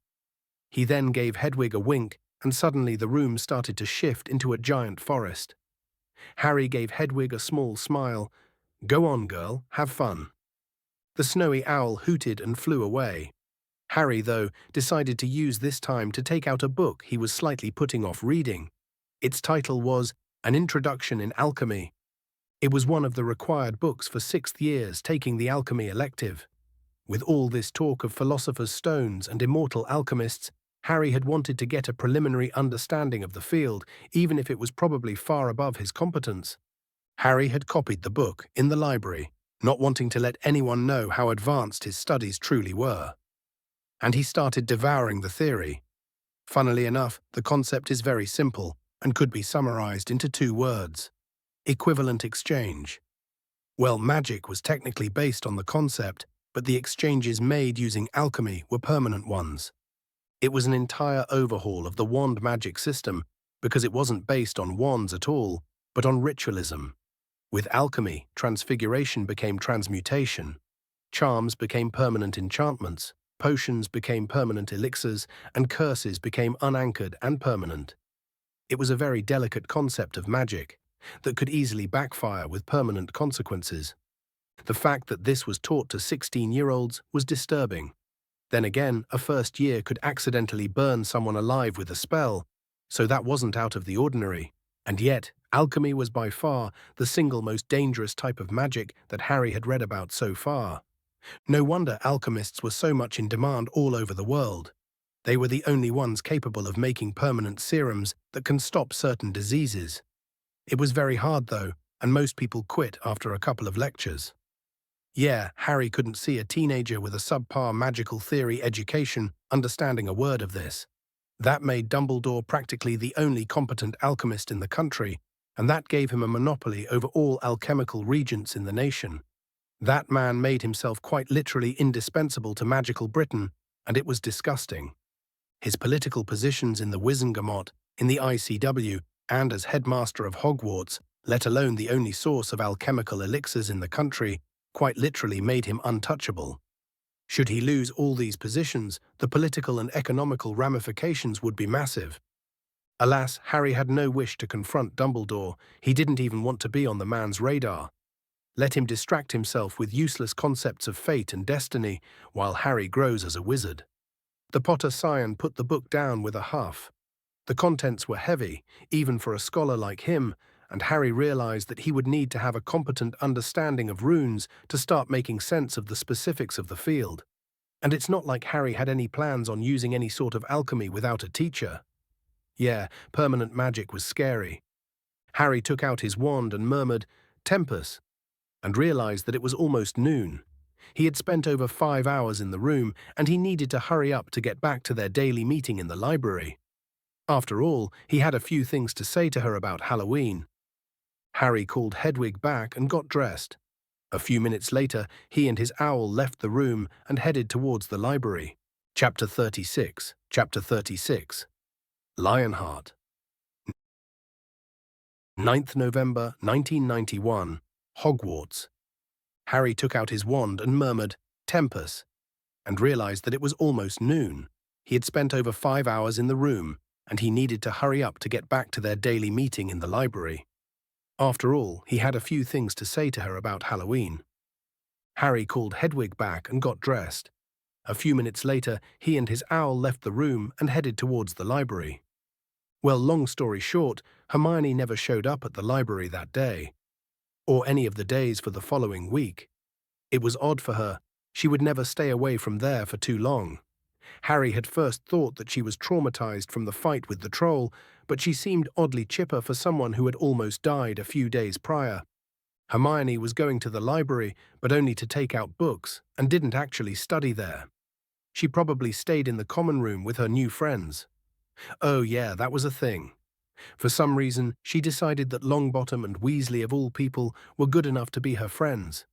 He then gave Hedwig a wink, and suddenly the room started to shift into a giant forest. Harry gave Hedwig a small smile. "Go on, girl, have fun." The snowy owl hooted and flew away. Harry, though, decided to use this time to take out a book he was slightly putting off reading. Its title was An Introduction in Alchemy. It was one of the required books for 6th years taking the alchemy elective. With all this talk of philosopher's stones and immortal alchemists, Harry had wanted to get a preliminary understanding of the field, even if it was probably far above his competence. Harry had copied the book in the library, not wanting to let anyone know how advanced his studies truly were. and he started devouring the theory. Funnily enough, the concept is very simple and could be summarized into 2 words: equivalent exchange. Well, magic was technically based on the concept, but the exchanges made using alchemy were permanent ones. It was an entire overhaul of the wand magic system because it wasn't based on wands at all, but on ritualism. With alchemy, transfiguration became transmutation. Charms became permanent enchantments, potions became permanent elixirs, and curses became unanchored and permanent. It was a very delicate concept of magic that could easily backfire with permanent consequences. The fact that this was taught to 16-year-olds was disturbing. Then again, a first year could accidentally burn someone alive with a spell, so that wasn't out of the ordinary. And yet, alchemy was by far the single most dangerous type of magic that Harry had read about so far. No wonder alchemists were so much in demand all over the world. They were the only ones capable of making permanent serums that can stop certain diseases. It was very hard though, and most people quit after a couple of lectures. Yeah, Harry couldn't see a teenager with a subpar magical theory education understanding a word of this. That made Dumbledore practically the only competent alchemist in the country, and that gave him a monopoly over all alchemical regents in the nation. That man made himself quite literally indispensable to magical Britain, and it was disgusting. His political positions in the Wizengamot, in the ICW, and as headmaster of Hogwarts, let alone the only source of alchemical elixirs in the country, quite literally made him untouchable. Should he lose all these positions, the political and economical ramifications would be massive. Alas, Harry had no wish to confront Dumbledore. He didn't even want to be on the man's radar. Let him distract himself with useless concepts of fate and destiny while Harry grows as a wizard. The Potter Scion put the book down with a huff. The contents were heavy, even for a scholar like him, and Harry realized that he would need to have a competent understanding of runes to start making sense of the specifics of the field. And it's not like Harry had any plans on using any sort of alchemy without a teacher. Yeah, permanent magic was scary. Harry took out his wand and murmured, "Tempus," and realized that it was almost noon. He had spent over 5 hours in the room, and he needed to hurry up to get back to their daily meeting in the library. After all, he had a few things to say to her about Halloween. Harry called Hedwig back and got dressed. A few minutes later, he and his owl left the room and headed towards the library. Chapter 36. Chapter 36. Lionheart. 9th November 1991. Hogwarts. Harry took out his wand and murmured, "Tempus," and realized that it was almost noon. He had spent over 5 hours in the room, and he needed to hurry up to get back to their daily meeting in the library. After all, he had a few things to say to her about Halloween. Harry called Hedwig back and got dressed. A few minutes later, he and his owl left the room and headed towards the library. Well, long story short, Hermione never showed up at the library that day, or any of the days for the following week. It was odd for her. She would never stay away from there for too long. Harry had first thought that she was traumatized from the fight with the troll, but she seemed oddly chipper for someone who had almost died a few days prior. Hermione was going to the library, but only to take out books, and didn't actually study there. She probably stayed in the common room with her new friends. Oh yeah, that was a thing. For some reason, she decided that Longbottom and Weasley of all people were good enough to be her friends.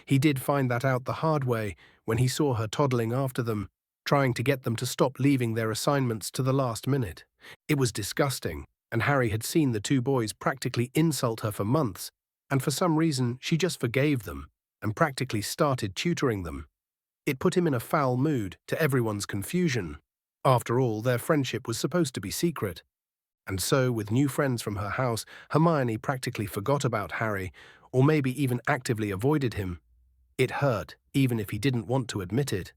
He did find that out the hard way when he saw her toddling after them, trying to get them to stop leaving their assignments to the last minute. It was disgusting, and Harry had seen the two boys practically insult her for months, and for some reason she just forgave them and practically started tutoring them. It put him in a foul mood, to everyone's confusion. After all, their friendship was supposed to be secret. And so, with new friends from her house, Hermione practically forgot about Harry, or maybe even actively avoided him. It hurt, even if he didn't want to admit it.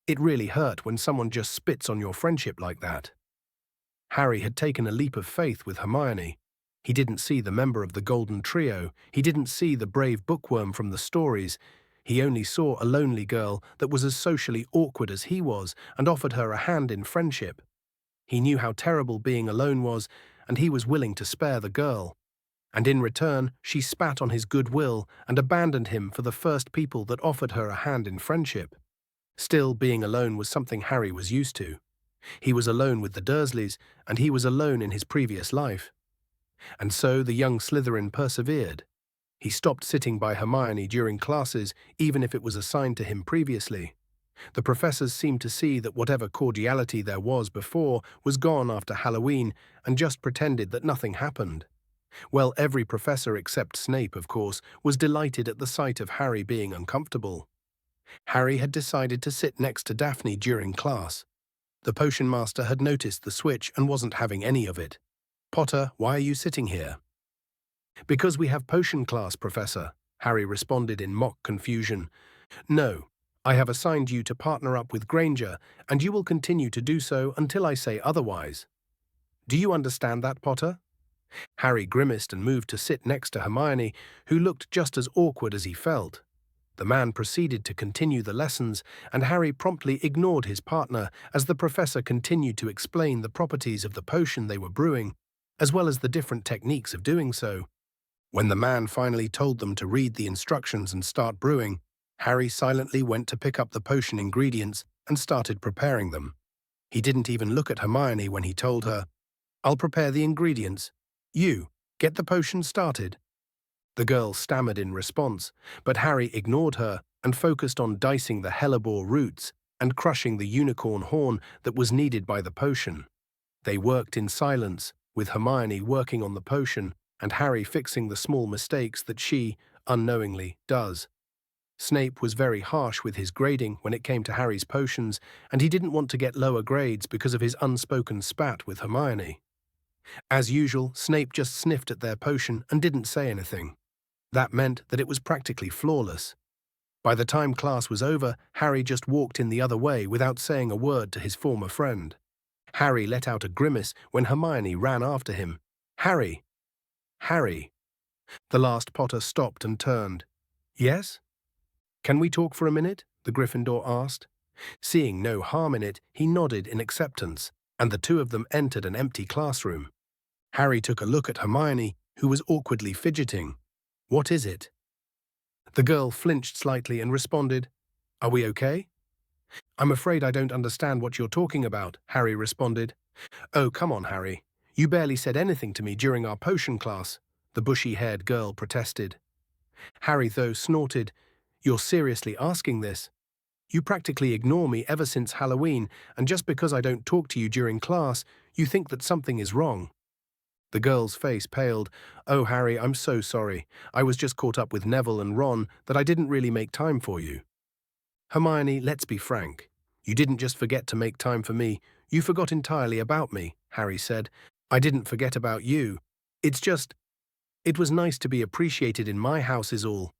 It really hurt when someone just spits on your friendship like that. Harry had taken a leap of faith with Hermione. He didn't see the member of the Golden Trio. He didn't see the brave bookworm from the stories. He only saw a lonely girl that was as socially awkward as he was and offered her a hand in friendship. He knew how terrible being alone was, and he was willing to spare the girl. And in return, she spat on his goodwill and abandoned him for the first people that offered her a hand in friendship. Still, being alone was something Harry was used to. He was alone with the Dursleys, and he was alone in his previous life. And so the young Slytherin persevered. He stopped sitting by Hermione during classes, even if it was assigned to him previously. The professors seemed to see that whatever cordiality there was before was gone after Halloween and just pretended that nothing happened. Well, every professor except Snape, of course, was delighted at the sight of Harry being uncomfortable. Harry had decided to sit next to Daphne during class. The potion master had noticed the switch and wasn't having any of it. "Potter, why are you sitting here?" "Because we have potion class, Professor," Harry responded in mock confusion. "No, I have assigned you to partner up with Granger, and you will continue to do so until I say otherwise. Do you understand that, Potter?" Harry grimaced and moved to sit next to Hermione, who looked just as awkward as he felt. The man proceeded to continue the lessons, and Harry promptly ignored his partner as the professor continued to explain the properties of the potion they were brewing, as well as the different techniques of doing so. When the man finally told them to read the instructions and start brewing, Harry silently went to pick up the potion ingredients and started preparing them. He didn't even look at Hermione when he told her, "I'll prepare the ingredients. You, get the potion started." The girl stammered in response, but Harry ignored her and focused on dicing the hellebore roots and crushing the unicorn horn that was needed by the potion. They worked in silence, with Hermione working on the potion and Harry fixing the small mistakes that she, unknowingly, does. Snape was very harsh with his grading when it came to Harry's potions, and he didn't want to get lower grades because of his unspoken spat with Hermione. As usual, Snape just sniffed at their potion and didn't say anything. That meant that it was practically flawless. By the time class was over, Harry just walked in the other way without saying a word to his former friend. Harry let out a grimace when Hermione ran after him. "Harry! Harry!" The last Potter stopped and turned. "Yes?" "Can we talk for a minute?" the Gryffindor asked. Seeing no harm in it, he nodded in acceptance, and the two of them entered an empty classroom. Harry took a look at Hermione, who was awkwardly fidgeting. "What is it?" The girl flinched slightly and responded, "Are we okay?" "I'm afraid I don't understand what you're talking about," Harry responded. "Oh, come on, Harry. You barely said anything to me during our potion class," the bushy-haired girl protested. Harry, though, snorted. "You're seriously asking this? You practically ignore me ever since Halloween, and just because I don't talk to you during class, you think that something is wrong." The girl's face paled. "Oh, Harry, I'm so sorry. I was just caught up with Neville and Ron that I didn't really make time for you." "Hermione, let's be frank. You didn't just forget to make time for me. You forgot entirely about me," Harry said. "I didn't forget about you. It's just, it was nice to be appreciated in my house is all.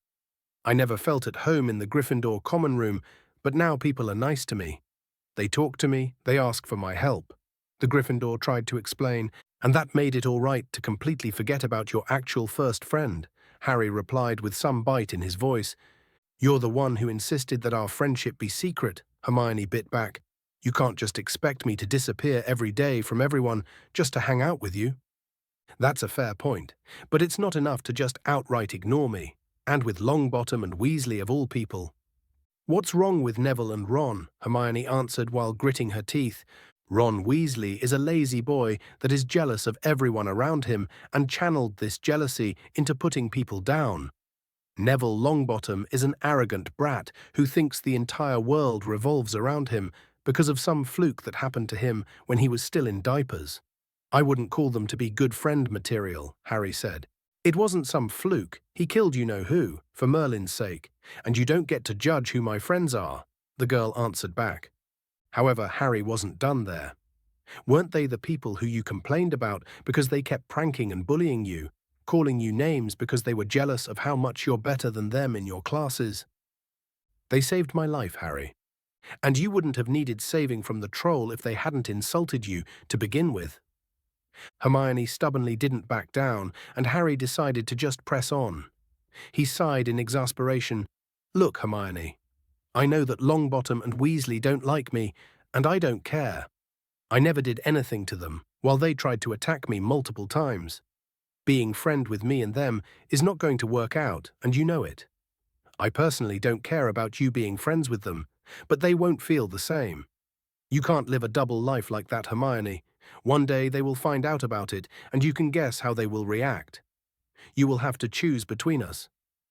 I never felt at home in the Gryffindor common room, but now people are nice to me. They talk to me, they ask for my help." The Gryffindor tried to explain, "And that made it all right to completely forget about your actual first friend," Harry replied with some bite in his voice. "You're the one who insisted that our friendship be secret," Hermione bit back. "You can't just expect me to disappear every day from everyone just to hang out with you." "That's a fair point, but it's not enough to just outright ignore me, and with Longbottom and Weasley of all people." "What's wrong with Neville and Ron?" Hermione answered while gritting her teeth. "Ron Weasley is a lazy boy that is jealous of everyone around him and channeled this jealousy into putting people down. Neville Longbottom is an arrogant brat who thinks the entire world revolves around him because of some fluke that happened to him when he was still in diapers." "I wouldn't call them to be good friend material," Harry said. "It wasn't some fluke. He killed you-know-who, for Merlin's sake, and you don't get to judge who my friends are," the girl answered back. However, Harry wasn't done there. "Weren't they the people who you complained about because they kept pranking and bullying you, calling you names because they were jealous of how much you're better than them in your classes?" "They saved my life, Harry. And you wouldn't have needed saving from the troll if they hadn't insulted you to begin with." Hermione stubbornly didn't back down, and Harry decided to just press on. He sighed in exasperation. "Look, Hermione, I know that Longbottom and Weasley don't like me, and I don't care. I never did anything to them, while they tried to attack me multiple times. Being friend with me and them is not going to work out, and you know it. I personally don't care about you being friends with them, But they won't feel the same. You can't live a double life like that, Hermione. One day they will find out about it, and you can guess how they will react. You will have to choose between us.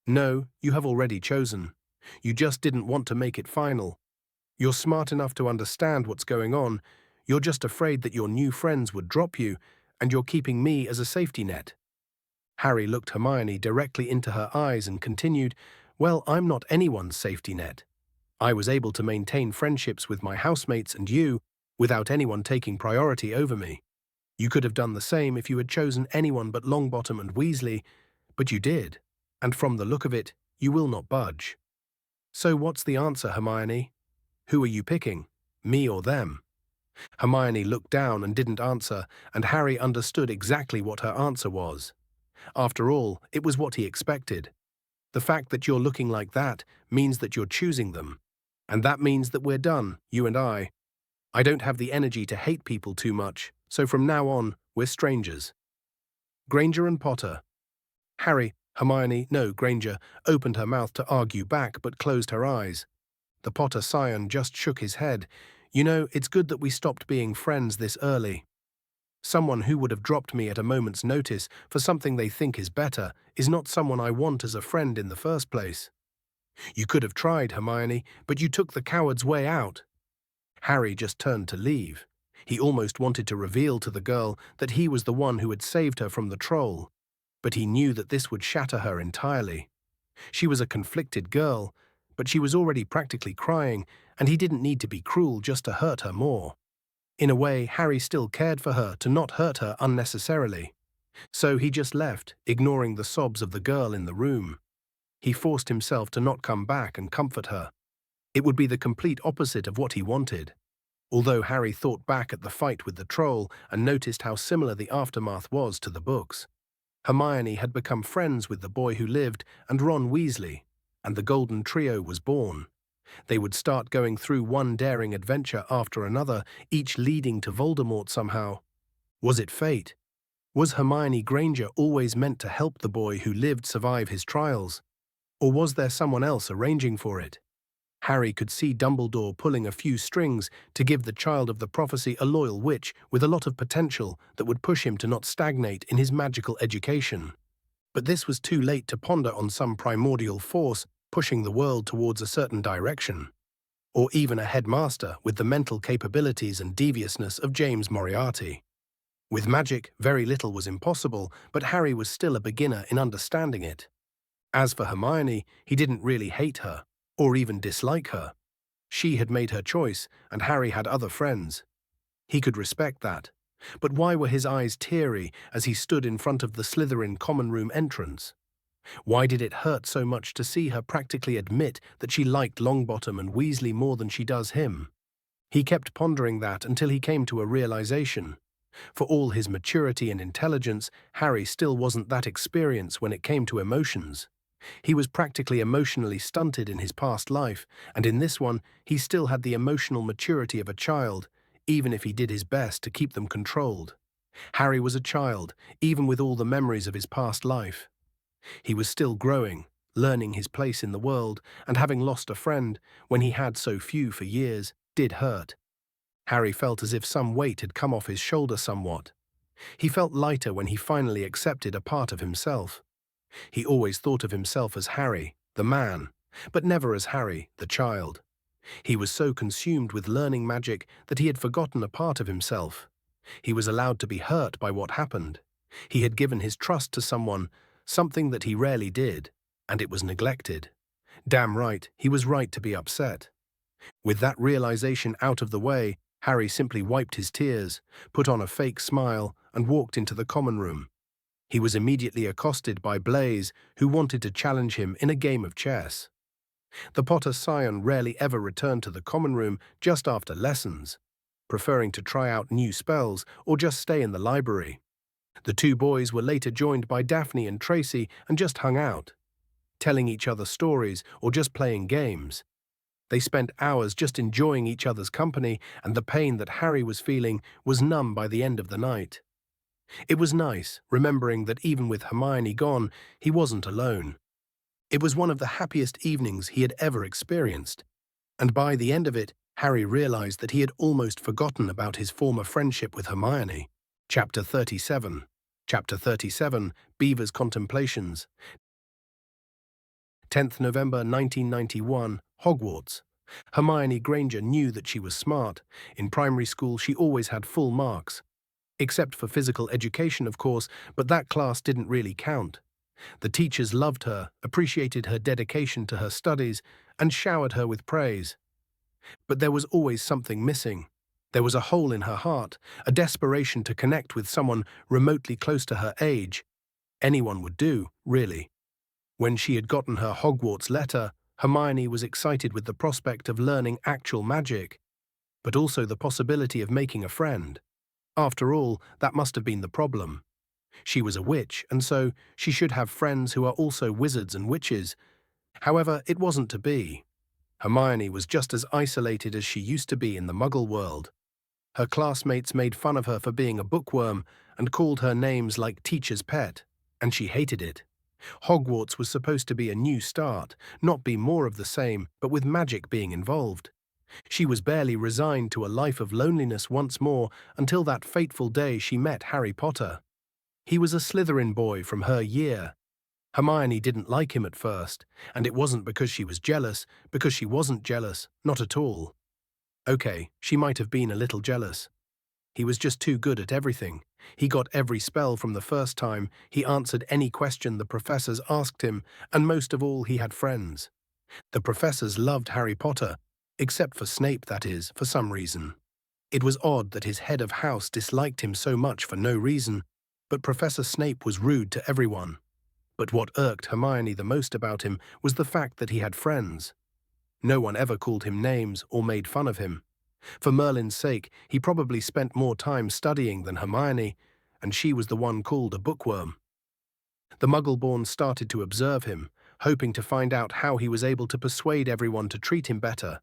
No, you have already chosen. You just didn't want to make it final. You're smart enough to understand what's going on. You're just afraid that your new friends would drop you, and you're keeping me as a safety net. Harry looked Hermione directly into her eyes and continued, "Well, I'm not anyone's safety net. I was able to maintain friendships with my housemates and you without anyone taking priority over me. You could have done the same if you had chosen anyone but Longbottom and Weasley, but you did, and from the look of it, you will not budge. So what's the answer, Hermione? Who are you picking, me or them?" Hermione looked down and didn't answer, and Harry understood exactly what her answer was. After all, it was what he expected. The fact that you're looking like that means that you're choosing them. And that means that we're done, you and I. I don't have the energy to hate people too much, so from now on, we're strangers. Granger and Potter. Granger, opened her mouth to argue back but closed her eyes. The Potter scion just shook his head. You know, it's good that we stopped being friends this early. Someone who would have dropped me at a moment's notice for something they think is better is not someone I want as a friend in the first place. You could have tried, Hermione, but you took the coward's way out. Harry just turned to leave. He almost wanted to reveal to the girl that he was the one who had saved her from the troll, but he knew that this would shatter her entirely. She was a conflicted girl, but she was already practically crying, and he didn't need to be cruel just to hurt her more. In a way, Harry still cared for her to not hurt her unnecessarily. So he just left, ignoring the sobs of the girl in the room. He forced himself to not come back and comfort her. It would be the complete opposite of what he wanted. Although Harry thought back at the fight with the troll and noticed how similar the aftermath was to the books. Hermione had become friends with the boy who lived and Ron Weasley, and the Golden Trio was born. They would start going through one daring adventure after another, each leading to Voldemort somehow. Was it fate? Was Hermione Granger always meant to help the boy who lived survive his trials? Or was there someone else arranging for it? Harry could see Dumbledore pulling a few strings to give the child of the prophecy a loyal witch with a lot of potential that would push him to not stagnate in his magical education. But this was too late to ponder on some primordial force pushing the world towards a certain direction. Or even a headmaster with the mental capabilities and deviousness of James Moriarty. With magic, very little was impossible, but Harry was still a beginner in understanding it. As for Hermione, he didn't really hate her, or even dislike her. She had made her choice, and Harry had other friends. He could respect that. But why were his eyes teary as he stood in front of the Slytherin common room entrance? Why did it hurt so much to see her practically admit that she liked Longbottom and Weasley more than she does him? He kept pondering that until he came to a realization. For all his maturity and intelligence, Harry still wasn't that experienced when it came to emotions. He was practically emotionally stunted in his past life, and in this one, he still had the emotional maturity of a child, even if he did his best to keep them controlled. Harry was a child, even with all the memories of his past life. He was still growing, learning his place in the world, and having lost a friend, when he had so few for years, did hurt. Harry felt as if some weight had come off his shoulder somewhat. He felt lighter when he finally accepted a part of himself. He always thought of himself as Harry, the man, but never as Harry, the child. He was so consumed with learning magic that he had forgotten a part of himself. He was allowed to be hurt by what happened. He had given his trust to someone, something that he rarely did, and it was neglected. Damn right, he was right to be upset. With that realization out of the way, Harry simply wiped his tears, put on a fake smile, and walked into the common room. He was immediately accosted by Blaise, who wanted to challenge him in a game of chess. The Potter scion rarely ever returned to the common room just after lessons, preferring to try out new spells or just stay in the library. The two boys were later joined by Daphne and Tracy and just hung out, telling each other stories or just playing games. They spent hours just enjoying each other's company, and the pain that Harry was feeling was numb by the end of the night. It was nice, remembering that even with Hermione gone, he wasn't alone. It was one of the happiest evenings he had ever experienced. And by the end of it, Harry realized that he had almost forgotten about his former friendship with Hermione. Chapter 37. Chapter 37, Beaver's Contemplations. 10th November 1991, Hogwarts. Hermione Granger knew that she was smart. In primary school, she always had full marks. Except for physical education, of course, but that class didn't really count. The teachers loved her, appreciated her dedication to her studies, and showered her with praise. But there was always something missing. There was a hole in her heart, a desperation to connect with someone remotely close to her age. Anyone would do, really. When she had gotten her Hogwarts letter, Hermione was excited with the prospect of learning actual magic, but also the possibility of making a friend. After all, that must have been the problem. She was a witch, and so she should have friends who are also wizards and witches. However, it wasn't to be. Hermione was just as isolated as she used to be in the Muggle world. Her classmates made fun of her for being a bookworm and called her names like teacher's pet, and she hated it. Hogwarts was supposed to be a new start, not be more of the same, but with magic being involved. She was barely resigned to a life of loneliness once more until that fateful day she met Harry Potter. He was a Slytherin boy from her year. Hermione didn't like him at first, and it wasn't because she was jealous, because she wasn't jealous, not at all. Okay, she might have been a little jealous. He was just too good at everything. He got every spell from the first time, he answered any question the professors asked him, and most of all, he had friends. The professors loved Harry Potter, except for Snape, that is, for some reason. It was odd that his head of house disliked him so much for no reason, but Professor Snape was rude to everyone. But what irked Hermione the most about him was the fact that he had friends. No one ever called him names or made fun of him. For Merlin's sake, he probably spent more time studying than Hermione, and she was the one called a bookworm. The Muggleborn started to observe him, hoping to find out how he was able to persuade everyone to treat him better,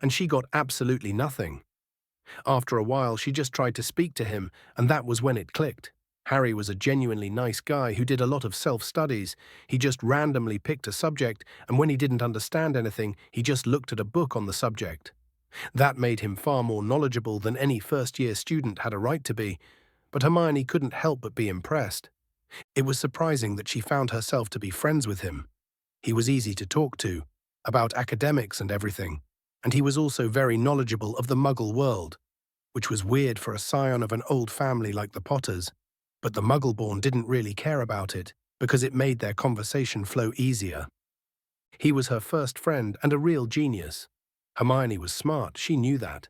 and she got absolutely nothing. After a while, she just tried to speak to him, and that was when it clicked. Harry was a genuinely nice guy who did a lot of self-studies. He just randomly picked a subject, and when he didn't understand anything, he just looked at a book on the subject. That made him far more knowledgeable than any first-year student had a right to be, but Hermione couldn't help but be impressed. It was surprising that she found herself to be friends with him. He was easy to talk to, about academics and everything, and he was also very knowledgeable of the Muggle world, which was weird for a scion of an old family like the Potters. But the Muggleborn didn't really care about it, because it made their conversation flow easier. He was her first friend and a real genius. Hermione was smart, she knew that.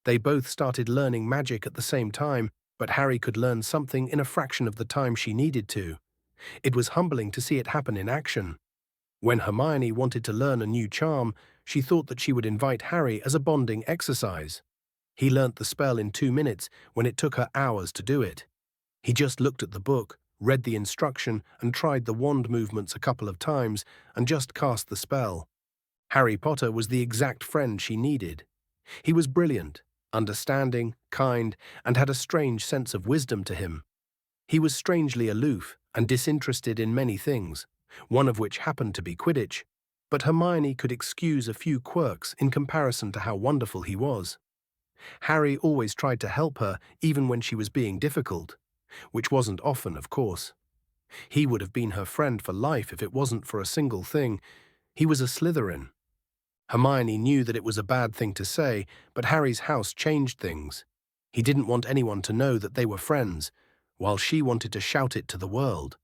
They both started learning magic at the same time, but Harry could learn something in a fraction of the time she needed to. It was humbling to see it happen in action. When Hermione wanted to learn a new charm, she thought that she would invite Harry as a bonding exercise. He learnt the spell in 2 minutes when it took her hours to do it. He just looked at the book, read the instruction, and tried the wand movements a couple of times, and just cast the spell. Harry Potter was the exact friend she needed. He was brilliant, understanding, kind, and had a strange sense of wisdom to him. He was strangely aloof and disinterested in many things, one of which happened to be Quidditch, but Hermione could excuse a few quirks in comparison to how wonderful he was. Harry always tried to help her even when she was being difficult, which wasn't often, of course. He would have been her friend for life if it wasn't for a single thing. He was a Slytherin. Hermione knew that it was a bad thing to say, but Harry's house changed things. He didn't want anyone to know that they were friends, while she wanted to shout it to the world.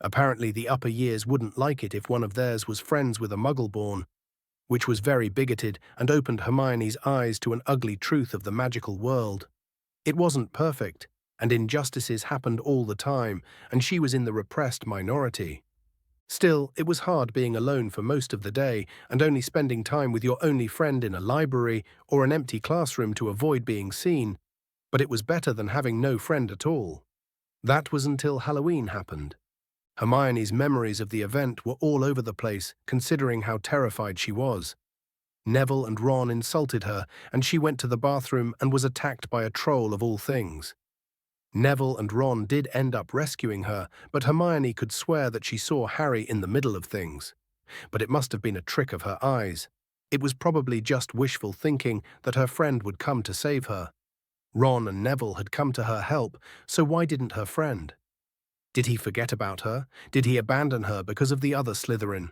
Apparently the upper years wouldn't like it if one of theirs was friends with a Muggleborn, which was very bigoted and opened Hermione's eyes to an ugly truth of the magical world. It wasn't perfect, and injustices happened all the time, and she was in the repressed minority. Still, it was hard being alone for most of the day and only spending time with your only friend in a library or an empty classroom to avoid being seen, but it was better than having no friend at all. That was until Halloween happened. Hermione's memories of the event were all over the place, considering how terrified she was. Neville and Ron insulted her, and she went to the bathroom and was attacked by a troll of all things. Neville and Ron did end up rescuing her, but Hermione could swear that she saw Harry in the middle of things. But it must have been a trick of her eyes. It was probably just wishful thinking that her friend would come to save her. Ron and Neville had come to her help, so why didn't her friend? Did he forget about her? Did he abandon her because of the other Slytherin?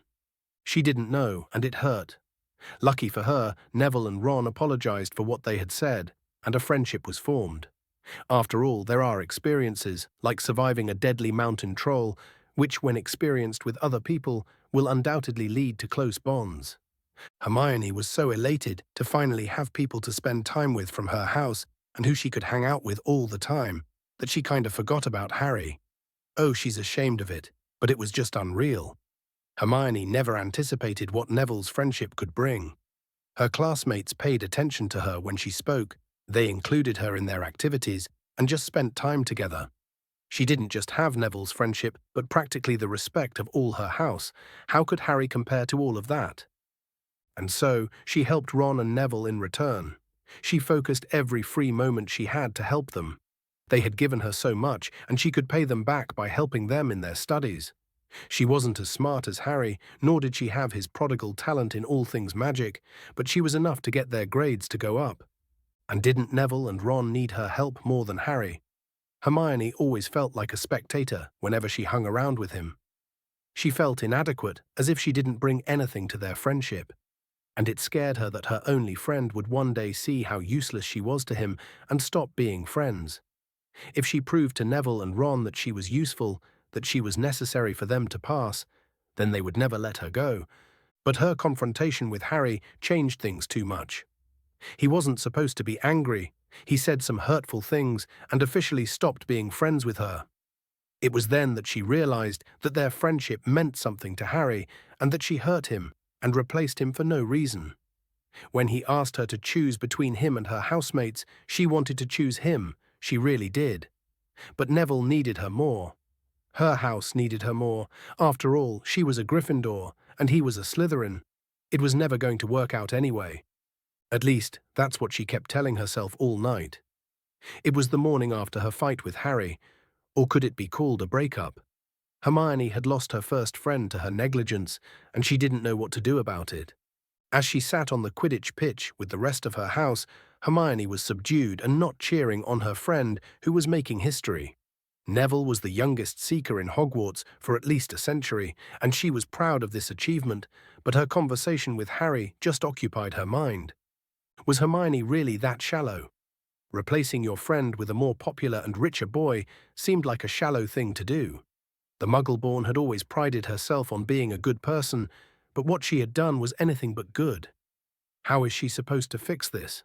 She didn't know, and it hurt. Lucky for her, Neville and Ron apologized for what they had said, and a friendship was formed. After all, there are experiences, like surviving a deadly mountain troll, which, when experienced with other people, will undoubtedly lead to close bonds. Hermione was so elated to finally have people to spend time with from her house and who she could hang out with all the time, that she kind of forgot about Harry. Oh, she's ashamed of it, but it was just unreal. Hermione never anticipated what Neville's friendship could bring. Her classmates paid attention to her when she spoke, they included her in their activities, and just spent time together. She didn't just have Neville's friendship, but practically the respect of all her house. How could Harry compare to all of that? And so, she helped Ron and Neville in return. She focused every free moment she had to help them. They had given her so much, and she could pay them back by helping them in their studies. She wasn't as smart as Harry, nor did she have his prodigal talent in all things magic, but she was enough to get their grades to go up. And didn't Neville and Ron need her help more than Harry? Hermione always felt like a spectator whenever she hung around with him. She felt inadequate, as if she didn't bring anything to their friendship. And it scared her that her only friend would one day see how useless she was to him and stop being friends. If she proved to Neville and Ron that she was useful, that she was necessary for them to pass, then they would never let her go. But her confrontation with Harry changed things too much. He wasn't supposed to be angry. He said some hurtful things and officially stopped being friends with her. It was then that she realized that their friendship meant something to Harry and that she hurt him and replaced him for no reason. When he asked her to choose between him and her housemates, she wanted to choose him. She really did. But Neville needed her more. Her house needed her more. After all, she was a Gryffindor, and he was a Slytherin. It was never going to work out anyway. At least, that's what she kept telling herself all night. It was the morning after her fight with Harry, or could it be called a breakup? Hermione had lost her first friend to her negligence, and she didn't know what to do about it. As she sat on the Quidditch pitch with the rest of her house, Hermione was subdued and not cheering on her friend who was making history. Neville was the youngest Seeker in Hogwarts for at least a century, and she was proud of this achievement, but her conversation with Harry just occupied her mind. Was Hermione really that shallow? Replacing your friend with a more popular and richer boy seemed like a shallow thing to do. The Muggle-born had always prided herself on being a good person, but what she had done was anything but good. How is she supposed to fix this?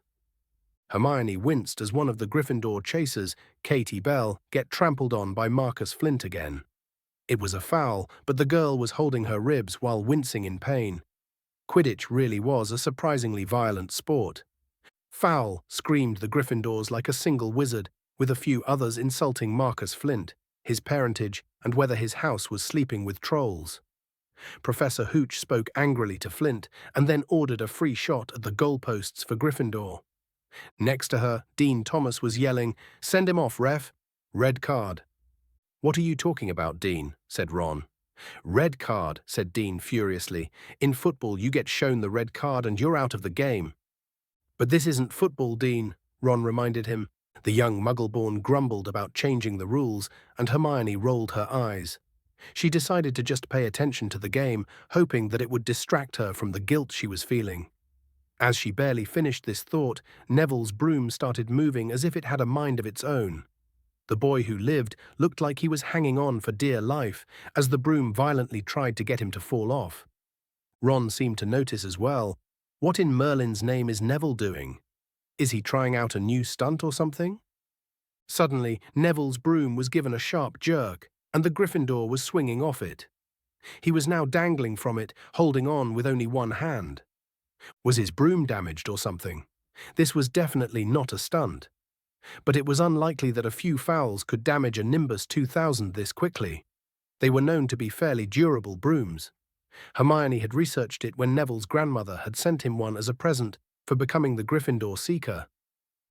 Hermione winced as one of the Gryffindor chasers, Katie Bell, get trampled on by Marcus Flint again. It was a foul, but the girl was holding her ribs while wincing in pain. Quidditch really was a surprisingly violent sport. Foul, screamed the Gryffindors like a single wizard, with a few others insulting Marcus Flint, his parentage, and whether his house was sleeping with trolls. Professor Hooch spoke angrily to Flint and then ordered a free shot at the goalposts for Gryffindor. Next to her, Dean Thomas was yelling, "Send him off, ref! Red card." "What are you talking about, Dean?" said Ron. "Red card," said Dean furiously. "In football, you get shown the red card and you're out of the game." "But this isn't football, Dean," Ron reminded him. The young Muggle-born grumbled about changing the rules, and Hermione rolled her eyes. She decided to just pay attention to the game, hoping that it would distract her from the guilt she was feeling. As she barely finished this thought, Neville's broom started moving as if it had a mind of its own. The boy who lived looked like he was hanging on for dear life, as the broom violently tried to get him to fall off. Ron seemed to notice as well. What in Merlin's name is Neville doing? Is he trying out a new stunt or something? Suddenly, Neville's broom was given a sharp jerk, and the Gryffindor was swinging off it. He was now dangling from it, holding on with only one hand. Was his broom damaged or something? This was definitely not a stunt. But it was unlikely that a few fouls could damage a Nimbus 2000 this quickly. They were known to be fairly durable brooms. Hermione had researched it when Neville's grandmother had sent him one as a present for becoming the Gryffindor Seeker.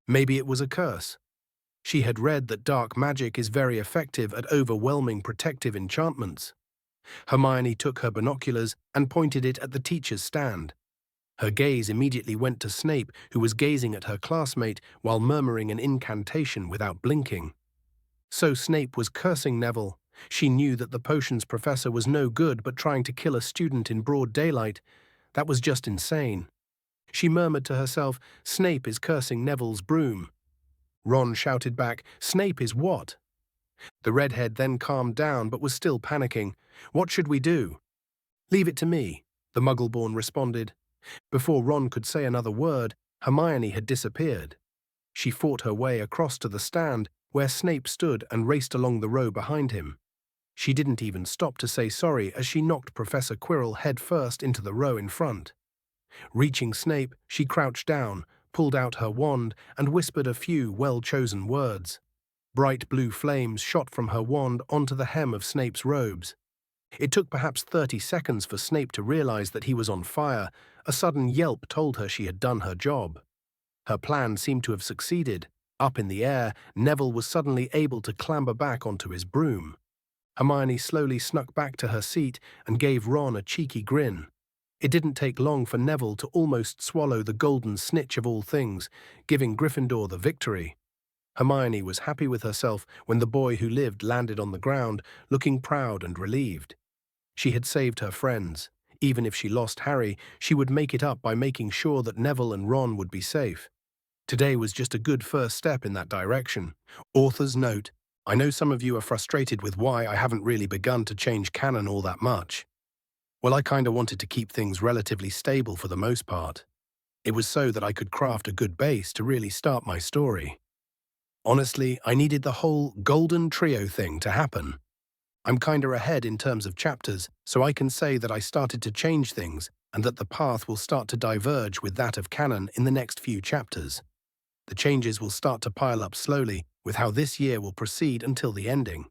Maybe it was a curse. She had read that dark magic is very effective at overwhelming protective enchantments. Hermione took her binoculars and pointed it at the teacher's stand. Her gaze immediately went to Snape, who was gazing at her classmate while murmuring an incantation without blinking. So Snape was cursing Neville. She knew that the potions professor was no good, but trying to kill a student in broad daylight, that was just insane. She murmured to herself, "Snape is cursing Neville's broom." Ron shouted back, "Snape is what?" The redhead then calmed down but was still panicking. "What should we do?" "Leave it to me," the Muggleborn responded. Before Ron could say another word, Hermione had disappeared. She fought her way across to the stand where Snape stood and raced along the row behind him. She didn't even stop to say sorry as she knocked Professor Quirrell headfirst into the row in front. Reaching Snape, she crouched down, pulled out her wand, and whispered a few well-chosen words. Bright blue flames shot from her wand onto the hem of Snape's robes. It took perhaps 30 seconds for Snape to realize that he was on fire. A sudden yelp told her she had done her job. Her plan seemed to have succeeded. Up in the air, Neville was suddenly able to clamber back onto his broom. Hermione slowly snuck back to her seat and gave Ron a cheeky grin. It didn't take long for Neville to almost swallow the golden snitch of all things, giving Gryffindor the victory. Hermione was happy with herself when the boy who lived landed on the ground, looking proud and relieved. She had saved her friends. Even if she lost Harry, she would make it up by making sure that Neville and Ron would be safe. Today was just a good first step in that direction. Author's note: I know some of you are frustrated with why I haven't really begun to change canon all that much. Well, I kinda wanted to keep things relatively stable for the most part. It was so that I could craft a good base to really start my story. Honestly, I needed the whole golden trio thing to happen. I'm kinda ahead in terms of chapters, so I can say that I started to change things and that the path will start to diverge with that of canon in the next few chapters. The changes will start to pile up slowly with how this year will proceed until the ending.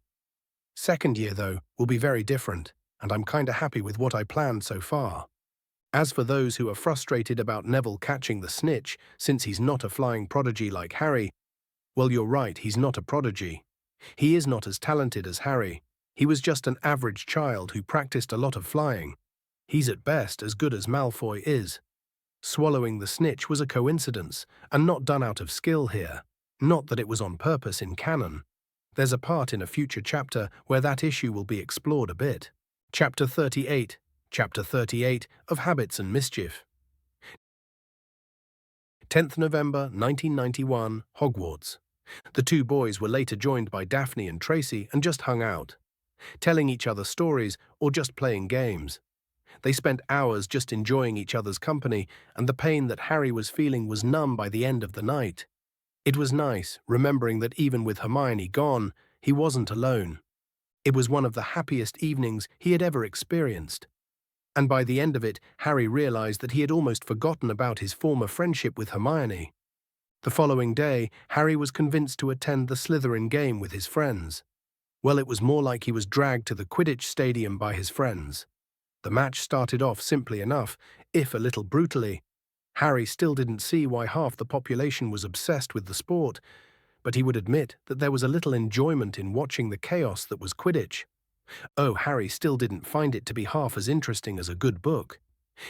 Second year, though, will be very different, and I'm kinda happy with what I planned so far. As for those who are frustrated about Neville catching the snitch, since he's not a flying prodigy like Harry, well, you're right, he's not a prodigy. He is not as talented as Harry. He was just an average child who practiced a lot of flying. He's at best as good as Malfoy is. Swallowing the snitch was a coincidence, and not done out of skill here. Not that it was on purpose in canon. There's a part in a future chapter where that issue will be explored a bit. Chapter 38. Chapter 38 of Habits and Mischief. 10th November 1991, Hogwarts. The two boys were later joined by Daphne and Tracy and just hung out, telling each other stories or just playing games. They spent hours just enjoying each other's company, and the pain that Harry was feeling was numb by the end of the night. It was nice, remembering that even with Hermione gone, he wasn't alone. It was one of the happiest evenings he had ever experienced. And by the end of it, Harry realized that he had almost forgotten about his former friendship with Hermione. The following day, Harry was convinced to attend the Slytherin game with his friends. Well, it was more like he was dragged to the Quidditch stadium by his friends. The match started off simply enough, if a little brutally. Harry still didn't see why half the population was obsessed with the sport, but he would admit that there was a little enjoyment in watching the chaos that was Quidditch. Oh, Harry still didn't find it to be half as interesting as a good book.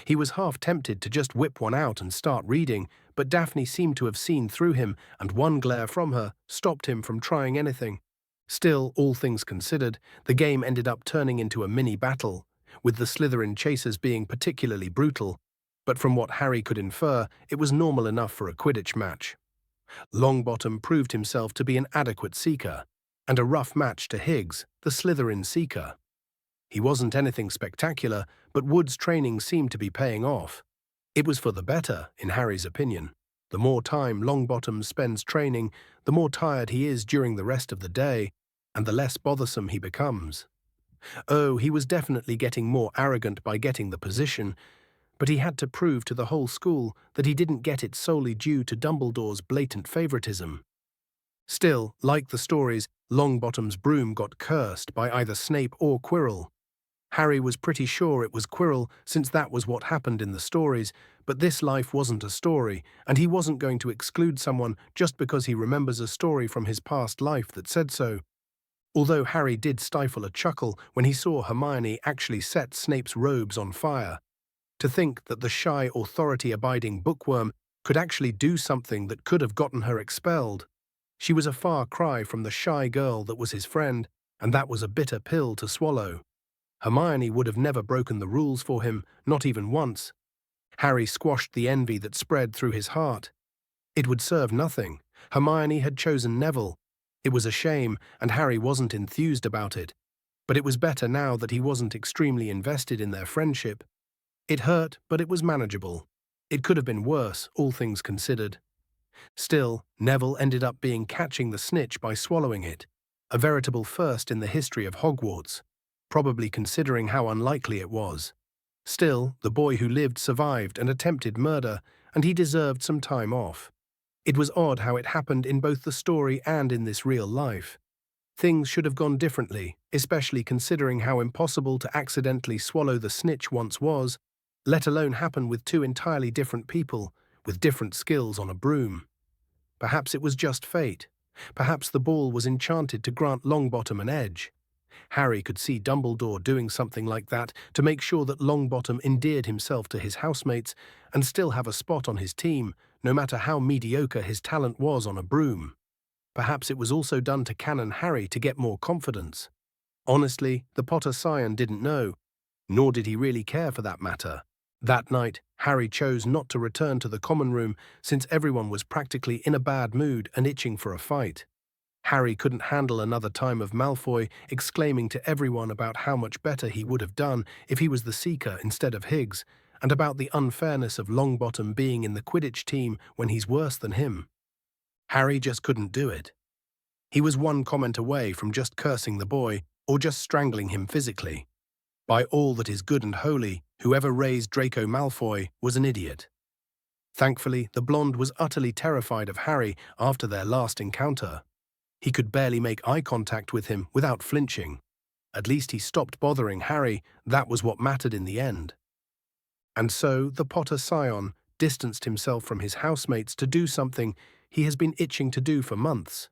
He was half tempted to just whip one out and start reading, but Daphne seemed to have seen through him, and one glare from her stopped him from trying anything. Still, all things considered, the game ended up turning into a mini-battle, with the Slytherin chasers being particularly brutal, but from what Harry could infer, it was normal enough for a Quidditch match. Longbottom proved himself to be an adequate seeker, and a rough match to Higgs, the Slytherin seeker. He wasn't anything spectacular, but Wood's training seemed to be paying off. It was for the better, in Harry's opinion. The more time Longbottom spends training, the more tired he is during the rest of the day, and the less bothersome he becomes. Oh, he was definitely getting more arrogant by getting the position, but he had to prove to the whole school that he didn't get it solely due to Dumbledore's blatant favoritism. Still, like the stories, Longbottom's broom got cursed by either Snape or Quirrell. Harry was pretty sure it was Quirrell, since that was what happened in the stories, but this life wasn't a story, and he wasn't going to exclude someone just because he remembers a story from his past life that said so. Although Harry did stifle a chuckle when he saw Hermione actually set Snape's robes on fire. To think that the shy, authority-abiding bookworm could actually do something that could have gotten her expelled. She was a far cry from the shy girl that was his friend, and that was a bitter pill to swallow. Hermione would have never broken the rules for him, not even once. Harry squashed the envy that spread through his heart. It would serve nothing. Hermione had chosen Neville. It was a shame, and Harry wasn't enthused about it. But it was better now that he wasn't extremely invested in their friendship. It hurt, but it was manageable. It could have been worse, all things considered. Still, Neville ended up being catching the snitch by swallowing it, a veritable first in the history of Hogwarts, probably considering how unlikely it was. Still, the boy who lived survived and attempted murder, and he deserved some time off. It was odd how it happened in both the story and in this real life. Things should have gone differently, especially considering how impossible to accidentally swallow the snitch once was, let alone happen with two entirely different people, with different skills on a broom. Perhaps it was just fate. Perhaps the ball was enchanted to grant Longbottom an edge. Harry could see Dumbledore doing something like that to make sure that Longbottom endeared himself to his housemates and still have a spot on his team, no matter how mediocre his talent was on a broom. Perhaps it was also done to Canon Harry to get more confidence. Honestly, the Potter Scion didn't know, nor did he really care for that matter. That night, Harry chose not to return to the common room since everyone was practically in a bad mood and itching for a fight. Harry couldn't handle another time of Malfoy exclaiming to everyone about how much better he would have done if he was the Seeker instead of Higgs, and about the unfairness of Longbottom being in the Quidditch team when he's worse than him. Harry just couldn't do it. He was one comment away from just cursing the boy or just strangling him physically. By all that is good and holy, whoever raised Draco Malfoy was an idiot. Thankfully, the blonde was utterly terrified of Harry after their last encounter. He could barely make eye contact with him without flinching. At least he stopped bothering Harry, that was what mattered in the end. And so the Potter Scion distanced himself from his housemates to do something he has been itching to do for months,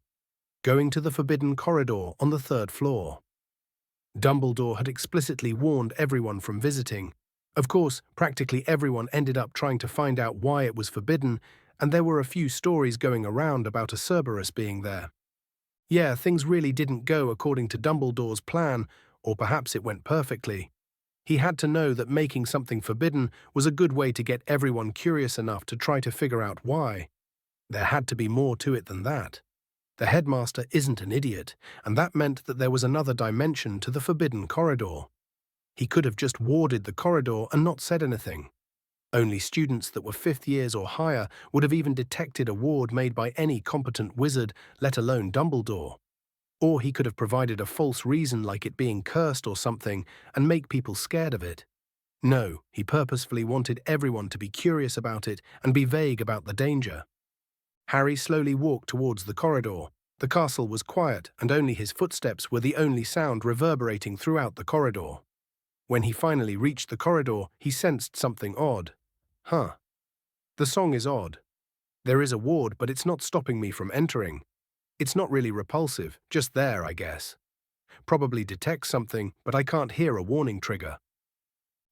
going to the forbidden corridor on the 3rd floor. Dumbledore had explicitly warned everyone from visiting. Of course, practically everyone ended up trying to find out why it was forbidden, and there were a few stories going around about a Cerberus being there. Yeah, things really didn't go according to Dumbledore's plan, or perhaps it went perfectly. He had to know that making something forbidden was a good way to get everyone curious enough to try to figure out why. There had to be more to it than that. The headmaster isn't an idiot, and that meant that there was another dimension to the forbidden corridor. He could have just warded the corridor and not said anything. Only students that were 5th years or higher would have even detected a ward made by any competent wizard, let alone Dumbledore. Or he could have provided a false reason like it being cursed or something and make people scared of it. No, he purposefully wanted everyone to be curious about it and be vague about the danger. Harry slowly walked towards the corridor. The castle was quiet, and only his footsteps were the only sound reverberating throughout the corridor. When he finally reached the corridor, he sensed something odd. Huh. The song is odd. There is a ward, but it's not stopping me from entering. It's not really repulsive, just there, I guess. Probably detects something, but I can't hear a warning trigger.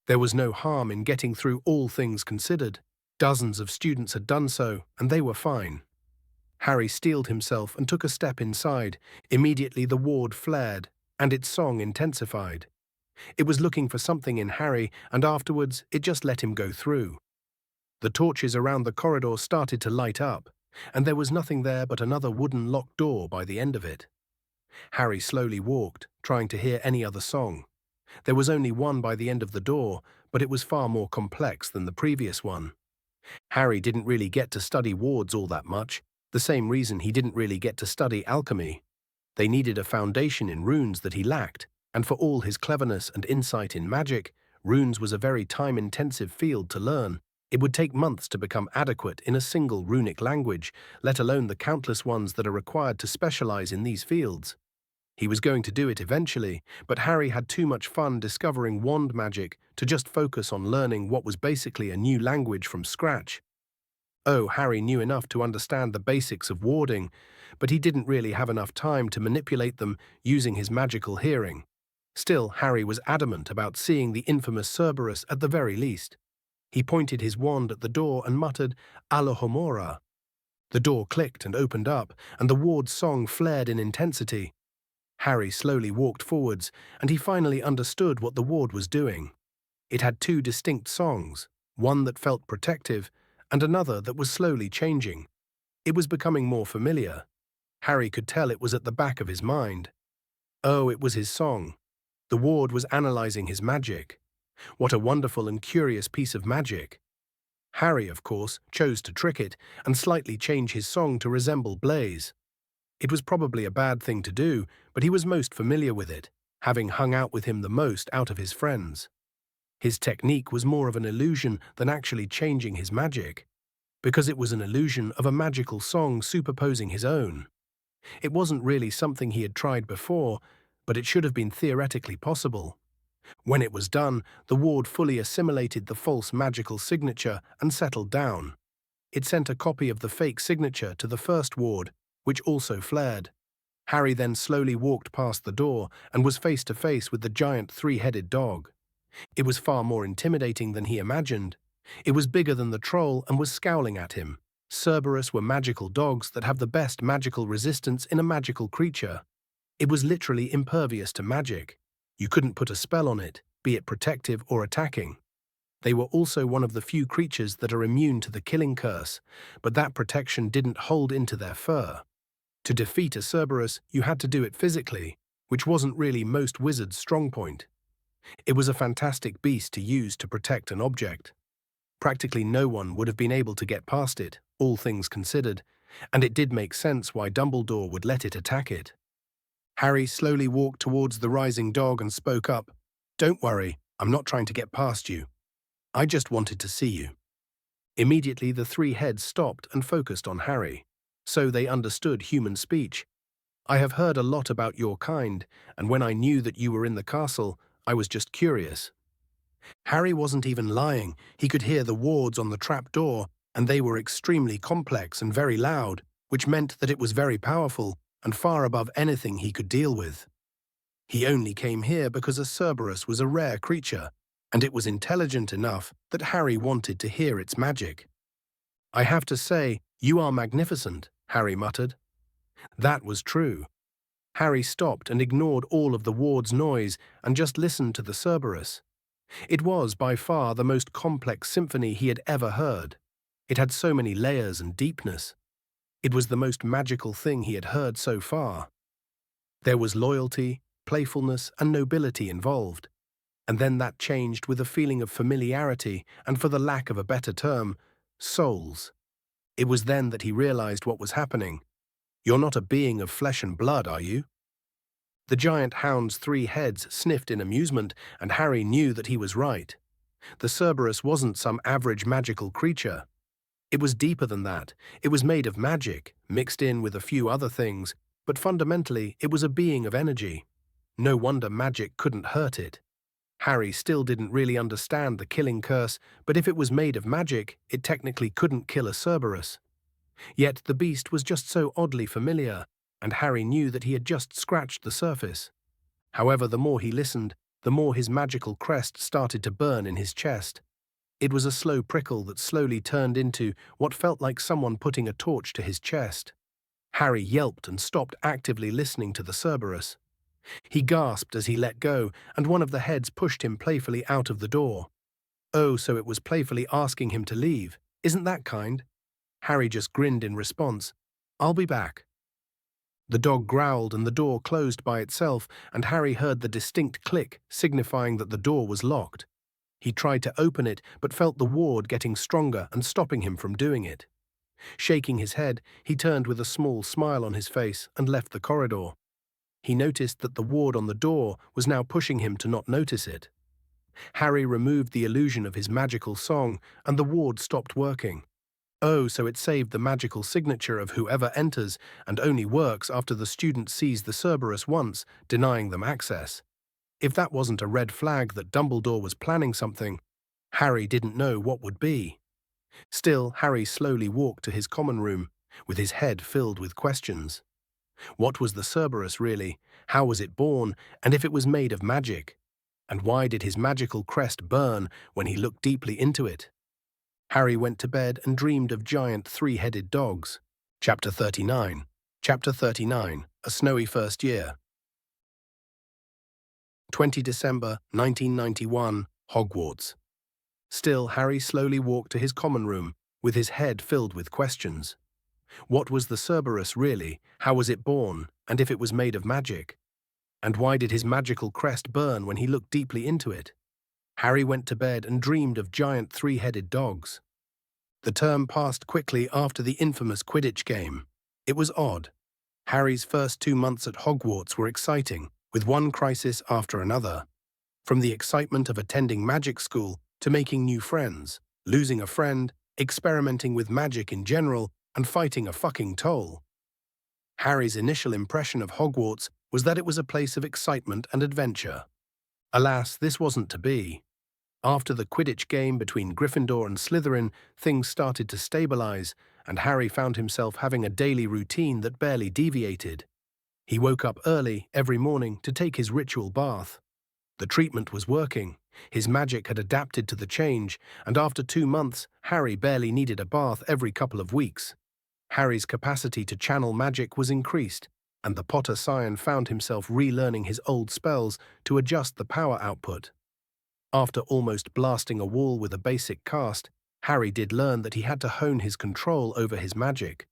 There was no harm in getting through all things considered. Dozens of students had done so, and they were fine. Harry steeled himself and took a step inside. Immediately the ward flared, and its song intensified. It was looking for something in Harry, and afterwards it just let him go through. The torches around the corridor started to light up, and there was nothing there but another wooden locked door by the end of it. Harry slowly walked, trying to hear any other song. There was only one by the end of the door, but it was far more complex than the previous one. Harry didn't really get to study wards all that much, the same reason he didn't really get to study alchemy. They needed a foundation in runes that he lacked, and for all his cleverness and insight in magic, runes was a very time-intensive field to learn. It would take months to become adequate in a single runic language, let alone the countless ones that are required to specialize in these fields. He was going to do it eventually, but Harry had too much fun discovering wand magic to just focus on learning what was basically a new language from scratch. Oh, Harry knew enough to understand the basics of warding, but he didn't really have enough time to manipulate them using his magical hearing. Still, Harry was adamant about seeing the infamous Cerberus at the very least. He pointed his wand at the door and muttered, Alohomora. The door clicked and opened up, and the ward's song flared in intensity. Harry slowly walked forwards, and he finally understood what the ward was doing. It had two distinct songs, one that felt protective, and another that was slowly changing. It was becoming more familiar. Harry could tell it was at the back of his mind. Oh, it was his song. The ward was analyzing his magic. What a wonderful and curious piece of magic. Harry, of course, chose to trick it and slightly change his song to resemble Blaze. It was probably a bad thing to do, but he was most familiar with it, having hung out with him the most out of his friends. His technique was more of an illusion than actually changing his magic, because it was an illusion of a magical song superposing his own. It wasn't really something he had tried before, but it should have been theoretically possible. When it was done, the ward fully assimilated the false magical signature and settled down. It sent a copy of the fake signature to the first ward, which also flared. Harry then slowly walked past the door and was face to face with the giant three-headed dog. It was far more intimidating than he imagined. It was bigger than the troll and was scowling at him. Cerberus were magical dogs that have the best magical resistance in a magical creature. It was literally impervious to magic. You couldn't put a spell on it, be it protective or attacking. They were also one of the few creatures that are immune to the killing curse, but that protection didn't hold into their fur. To defeat a Cerberus, you had to do it physically, which wasn't really most wizards' strong point. It was a fantastic beast to use to protect an object. Practically no one would have been able to get past it, all things considered, and it did make sense why Dumbledore would let it attack it. Harry slowly walked towards the rising dog and spoke up. Don't worry, I'm not trying to get past you. I just wanted to see you. Immediately the three heads stopped and focused on Harry. So they understood human speech. I have heard a lot about your kind, and when I knew that you were in the castle, I was just curious. Harry wasn't even lying. He could hear the wards on the trap door, and they were extremely complex and very loud, which meant that it was very powerful and far above anything he could deal with. He only came here because a Cerberus was a rare creature, and it was intelligent enough that Harry wanted to hear its magic. I have to say, you are magnificent, Harry muttered. That was true. Harry stopped and ignored all of the ward's noise and just listened to the Cerberus. It was by far the most complex symphony he had ever heard. It had so many layers and deepness. It was the most magical thing he had heard so far. There was loyalty, playfulness, and nobility involved. And then that changed with a feeling of familiarity and, for the lack of a better term, souls. It was then that he realized what was happening. You're not a being of flesh and blood, are you? The giant hound's three heads sniffed in amusement, and Harry knew that he was right. The Cerberus wasn't some average magical creature. It was deeper than that. It was made of magic, mixed in with a few other things, but fundamentally it was a being of energy. No wonder magic couldn't hurt it. Harry still didn't really understand the killing curse, but if it was made of magic, it technically couldn't kill a Cerberus. Yet the beast was just so oddly familiar, and Harry knew that he had just scratched the surface. However, the more he listened, the more his magical crest started to burn in his chest. It was a slow prickle that slowly turned into what felt like someone putting a torch to his chest. Harry yelped and stopped actively listening to the Cerberus. He gasped as he let go, and one of the heads pushed him playfully out of the door. Oh, so it was playfully asking him to leave. Isn't that kind? Harry just grinned in response. I'll be back. The dog growled and the door closed by itself, and Harry heard the distinct click, signifying that the door was locked. He tried to open it, but felt the ward getting stronger and stopping him from doing it. Shaking his head, he turned with a small smile on his face and left the corridor. He noticed that the ward on the door was now pushing him to not notice it. Harry removed the illusion of his magical song, and the ward stopped working. Oh, so it saved the magical signature of whoever enters and only works after the student sees the Cerberus once, denying them access. If that wasn't a red flag that Dumbledore was planning something, Harry didn't know what would be. Still, Harry slowly walked to his common room, with his head filled with questions. What was the Cerberus really? How was it born? And if it was made of magic? And why did his magical crest burn when he looked deeply into it? Harry went to bed and dreamed of giant three-headed dogs. Chapter 39. Chapter 39. A Snowy First Year. 20 December 1991, Hogwarts. Still, Harry slowly walked to his common room, with his head filled with questions. What was the Cerberus really? How was it born? And if it was made of magic? And why did his magical crest burn when he looked deeply into it? Harry went to bed and dreamed of giant three-headed dogs. The term passed quickly after the infamous Quidditch game. It was odd. Harry's first 2 months at Hogwarts were exciting, with one crisis after another. From the excitement of attending magic school to making new friends, losing a friend, experimenting with magic in general, and fighting a fucking toll. Harry's initial impression of Hogwarts was that it was a place of excitement and adventure. Alas, this wasn't to be. After the Quidditch game between Gryffindor and Slytherin, things started to stabilize, and Harry found himself having a daily routine that barely deviated. He woke up early every morning to take his ritual bath. The treatment was working. His magic had adapted to the change, and after 2 months, Harry barely needed a bath every couple of weeks. Harry's capacity to channel magic was increased, and the Potter Scion found himself relearning his old spells to adjust the power output. After almost blasting a wall with a basic cast, Harry did learn that he had to hone his control over his magic,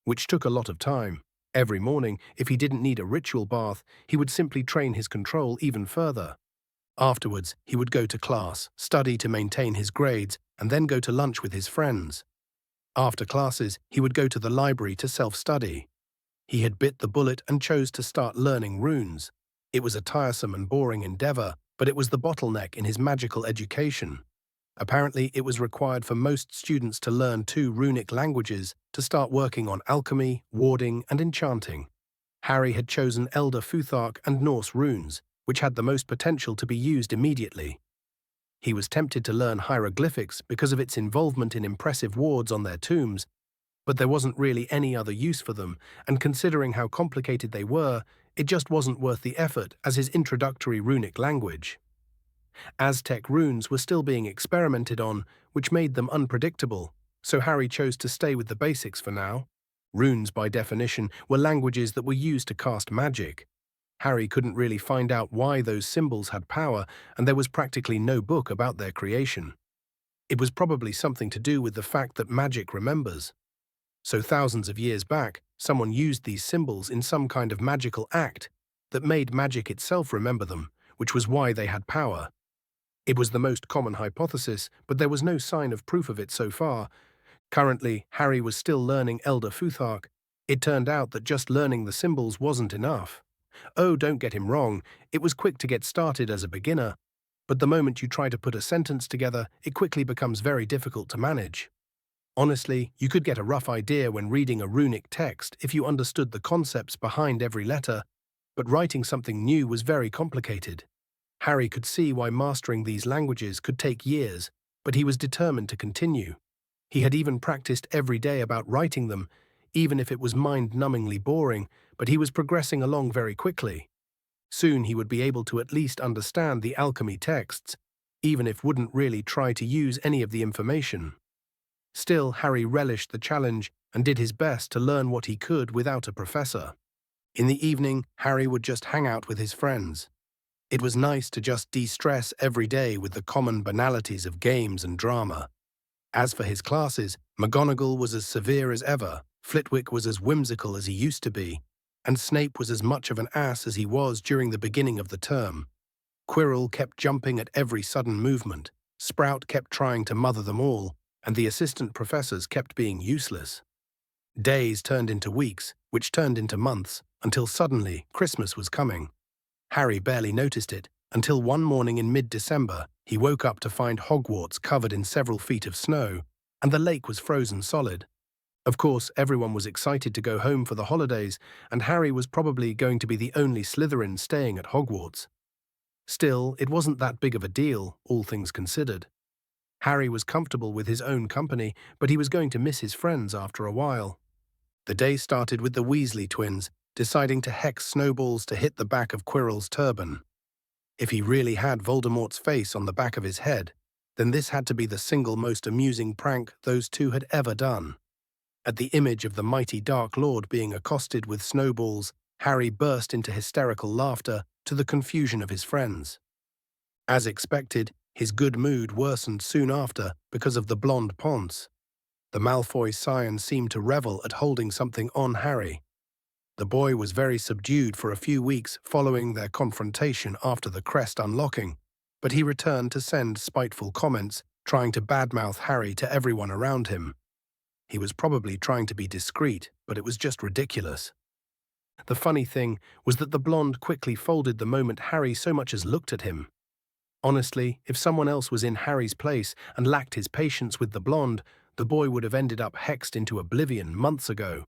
which took a lot of time. Every morning, if he didn't need a ritual bath, he would simply train his control even further. Afterwards, he would go to class, study to maintain his grades, and then go to lunch with his friends. After classes, he would go to the library to self-study. He had bit the bullet and chose to start learning runes. It was a tiresome and boring endeavor, but it was the bottleneck in his magical education. Apparently, it was required for most students to learn 2 runic languages to start working on alchemy, warding, and enchanting. Harry had chosen Elder Futhark and Norse runes, which had the most potential to be used immediately. He was tempted to learn hieroglyphics because of its involvement in impressive wards on their tombs, but there wasn't really any other use for them, and considering how complicated they were, it just wasn't worth the effort as his introductory runic language. Aztec runes were still being experimented on, which made them unpredictable, so Harry chose to stay with the basics for now. Runes, by definition, were languages that were used to cast magic. Harry couldn't really find out why those symbols had power, and there was practically no book about their creation. It was probably something to do with the fact that magic remembers. So thousands of years back, someone used these symbols in some kind of magical act that made magic itself remember them, which was why they had power. It was the most common hypothesis, but there was no sign of proof of it so far. Currently, Harry was still learning Elder Futhark. It turned out that just learning the symbols wasn't enough. Oh, don't get him wrong, it was quick to get started as a beginner, but the moment you try to put a sentence together, it quickly becomes very difficult to manage. Honestly, you could get a rough idea when reading a runic text if you understood the concepts behind every letter, but writing something new was very complicated. Harry could see why mastering these languages could take years, but he was determined to continue. He had even practiced every day about writing them, even if it was mind-numbingly boring, but he was progressing along very quickly. Soon he would be able to at least understand the alchemy texts, even if wouldn't really try to use any of the information. Still, Harry relished the challenge and did his best to learn what he could without a professor. In the evening, Harry would just hang out with his friends. It was nice to just de-stress every day with the common banalities of games and drama. As for his classes, McGonagall was as severe as ever, Flitwick was as whimsical as he used to be, and Snape was as much of an ass as he was during the beginning of the term. Quirrell kept jumping at every sudden movement, Sprout kept trying to mother them all, and the assistant professors kept being useless. Days turned into weeks, which turned into months, until suddenly Christmas was coming. Harry barely noticed it, until one morning in mid-December, he woke up to find Hogwarts covered in several feet of snow, and the lake was frozen solid. Of course, everyone was excited to go home for the holidays, and Harry was probably going to be the only Slytherin staying at Hogwarts. Still, it wasn't that big of a deal, all things considered. Harry was comfortable with his own company, but he was going to miss his friends after a while. The day started with the Weasley twins deciding to hex snowballs to hit the back of Quirrell's turban. If he really had Voldemort's face on the back of his head, then this had to be the single most amusing prank those two had ever done. At the image of the mighty Dark Lord being accosted with snowballs, Harry burst into hysterical laughter to the confusion of his friends. As expected, his good mood worsened soon after because of the blonde Ponce. The Malfoy scion seemed to revel at holding something on Harry. The boy was very subdued for a few weeks following their confrontation after the crest unlocking, but he returned to send spiteful comments, trying to badmouth Harry to everyone around him. He was probably trying to be discreet, but it was just ridiculous. The funny thing was that the blonde quickly folded the moment Harry so much as looked at him. Honestly, if someone else was in Harry's place and lacked his patience with the blonde, the boy would have ended up hexed into oblivion months ago.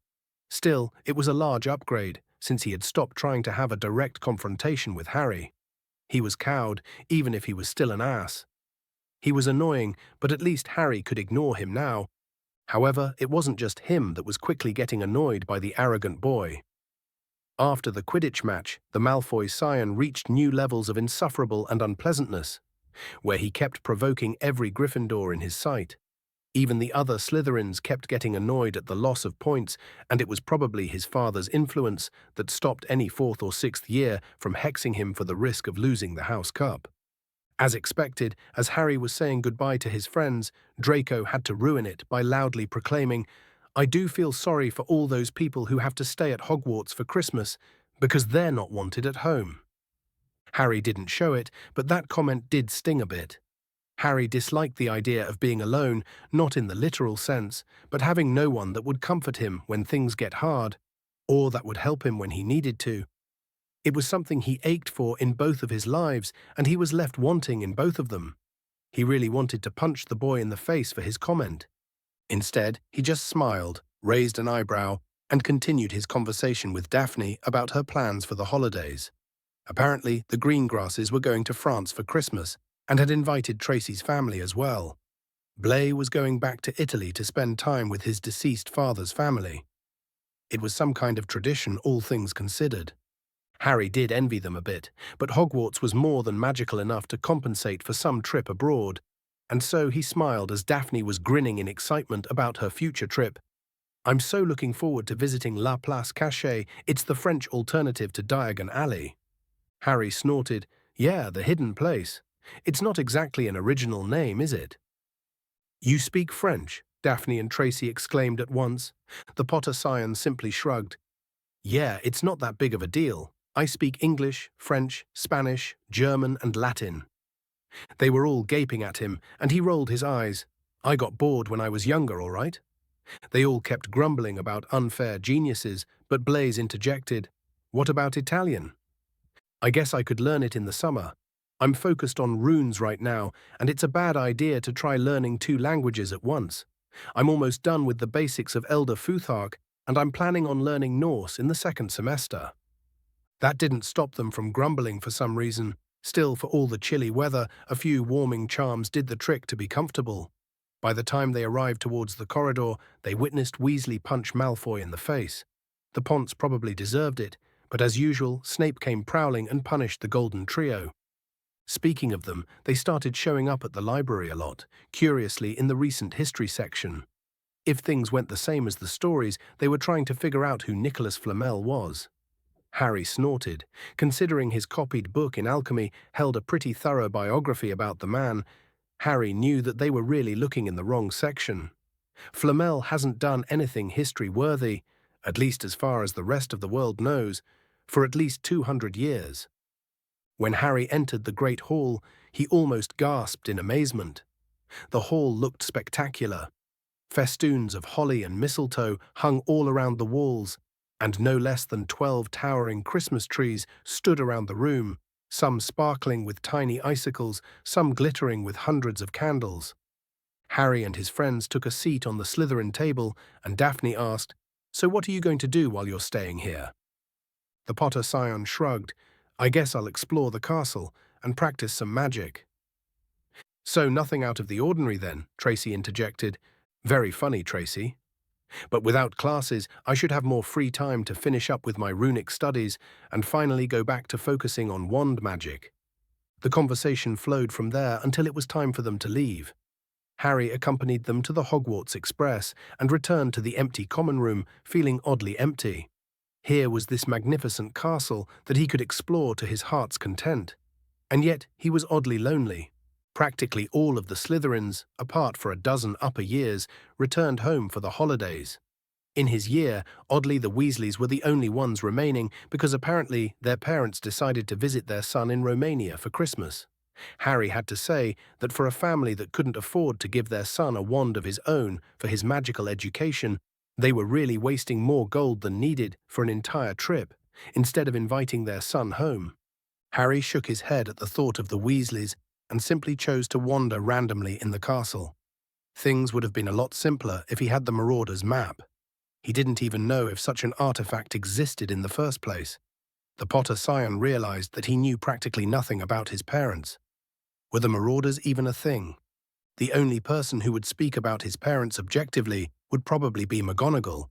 Still, it was a large upgrade, since he had stopped trying to have a direct confrontation with Harry. He was cowed, even if he was still an ass. He was annoying, but at least Harry could ignore him now. However, it wasn't just him that was quickly getting annoyed by the arrogant boy. After the Quidditch match, the Malfoy scion reached new levels of insufferable and unpleasantness, where he kept provoking every Gryffindor in his sight. Even the other Slytherins kept getting annoyed at the loss of points, and it was probably his father's influence that stopped any 4th or 6th year from hexing him for the risk of losing the House Cup. As expected, as Harry was saying goodbye to his friends, Draco had to ruin it by loudly proclaiming, "I do feel sorry for all those people who have to stay at Hogwarts for Christmas, because they're not wanted at home." Harry didn't show it, but that comment did sting a bit. Harry disliked the idea of being alone, not in the literal sense, but having no one that would comfort him when things get hard, or that would help him when he needed to. It was something he ached for in both of his lives, and he was left wanting in both of them. He really wanted to punch the boy in the face for his comment. Instead, he just smiled, raised an eyebrow, and continued his conversation with Daphne about her plans for the holidays. Apparently, the Greengrasses were going to France for Christmas, and had invited Tracy's family as well. Blay was going back to Italy to spend time with his deceased father's family. It was some kind of tradition, all things considered. Harry did envy them a bit, but Hogwarts was more than magical enough to compensate for some trip abroad, and so he smiled as Daphne was grinning in excitement about her future trip. "I'm so looking forward to visiting La Place Cachée. It's the French alternative to Diagon Alley." Harry snorted. "Yeah, the hidden place. It's not exactly an original name, is it?" "You speak French?" Daphne and Tracy exclaimed at once. The Potter scion simply shrugged. "Yeah, it's not that big of a deal. I speak English, French, Spanish, German, and Latin." They were all gaping at him, and he rolled his eyes. "I got bored when I was younger, all right." They all kept grumbling about unfair geniuses, but Blaise interjected, "What about Italian?" "I guess I could learn it in the summer. I'm focused on runes right now, and it's a bad idea to try learning 2 languages at once. I'm almost done with the basics of Elder Futhark, and I'm planning on learning Norse in the 2nd semester." That didn't stop them from grumbling for some reason. Still, for all the chilly weather, a few warming charms did the trick to be comfortable. By the time they arrived towards the corridor, they witnessed Weasley punch Malfoy in the face. The Ponce probably deserved it, but as usual, Snape came prowling and punished the Golden Trio. Speaking of them, they started showing up at the library a lot, curiously in the recent history section. If things went the same as the stories, they were trying to figure out who Nicholas Flamel was. Harry snorted. Considering his copied book in alchemy held a pretty thorough biography about the man, Harry knew that they were really looking in the wrong section. Flamel hasn't done anything history-worthy, at least as far as the rest of the world knows, for at least 200 years. When Harry entered the Great Hall, he almost gasped in amazement. The hall looked spectacular. Festoons of holly and mistletoe hung all around the walls, and no less than 12 towering Christmas trees stood around the room, some sparkling with tiny icicles, some glittering with hundreds of candles. Harry and his friends took a seat on the Slytherin table, and Daphne asked, "So what are you going to do while you're staying here?" The Potter scion shrugged. "I guess I'll explore the castle and practice some magic." "So nothing out of the ordinary then," Tracy interjected. "Very funny, Tracy. But without classes, I should have more free time to finish up with my runic studies and finally go back to focusing on wand magic." The conversation flowed from there until it was time for them to leave. Harry accompanied them to the Hogwarts Express and returned to the empty common room, feeling oddly empty. Here was this magnificent castle that he could explore to his heart's content. And yet he was oddly lonely. Practically all of the Slytherins, apart for a dozen upper years, returned home for the holidays. In his year, oddly the Weasleys were the only ones remaining because apparently their parents decided to visit their son in Romania for Christmas. Harry had to say that for a family that couldn't afford to give their son a wand of his own for his magical education, they were really wasting more gold than needed for an entire trip, instead of inviting their son home. Harry shook his head at the thought of the Weasleys and simply chose to wander randomly in the castle. Things would have been a lot simpler if he had the Marauder's map. He didn't even know if such an artifact existed in the first place. The Potter scion realized that he knew practically nothing about his parents. Were the Marauders even a thing? The only person who would speak about his parents objectively would probably be McGonagall.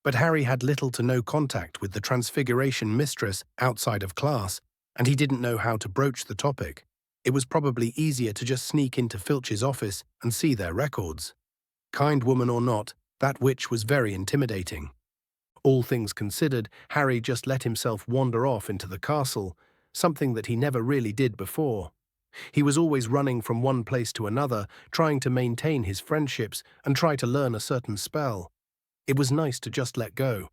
But Harry had little to no contact with the Transfiguration Mistress outside of class, and he didn't know how to broach the topic. It was probably easier to just sneak into Filch's office and see their records. Kind woman or not, that witch was very intimidating. All things considered, Harry just let himself wander off into the castle, something that he never really did before. He was always running from one place to another, trying to maintain his friendships and try to learn a certain spell. It was nice to just let go.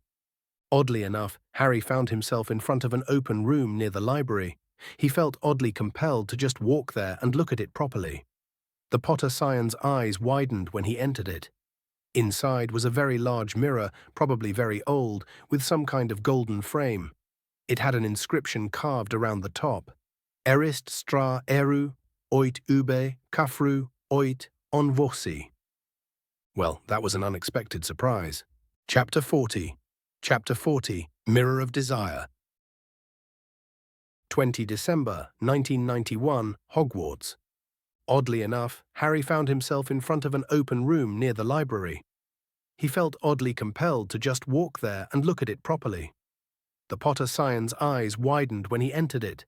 Oddly enough, Harry found himself in front of an open room near the library. He felt oddly compelled to just walk there and look at it properly. The Potter scion's eyes widened when he entered it. Inside was a very large mirror, probably very old, with some kind of golden frame. It had an inscription carved around the top. Erist stra eru, oit ube, kafru, oit on vosi. Well, that was an unexpected surprise. Chapter 40. Chapter 40, Mirror of Desire. 20 December 1991, Hogwarts. Oddly enough, Harry found himself in front of an open room near the library. He felt oddly compelled to just walk there and look at it properly. The Potter scion's eyes widened when he entered it.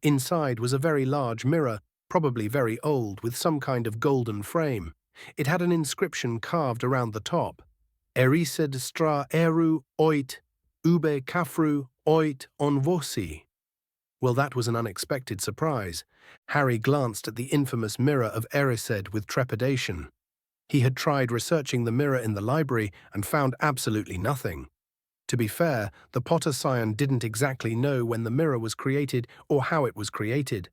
Inside was a very large mirror, probably very old, with some kind of golden frame. It had an inscription carved around the top. Erised stra eru oit, ube kafru oit on vosi. Well, that was an unexpected surprise. Harry glanced at the infamous mirror of Erised with trepidation. He had tried researching the mirror in the library and found absolutely nothing. To be fair, the Potter scion didn't exactly know when the mirror was created or how it was created,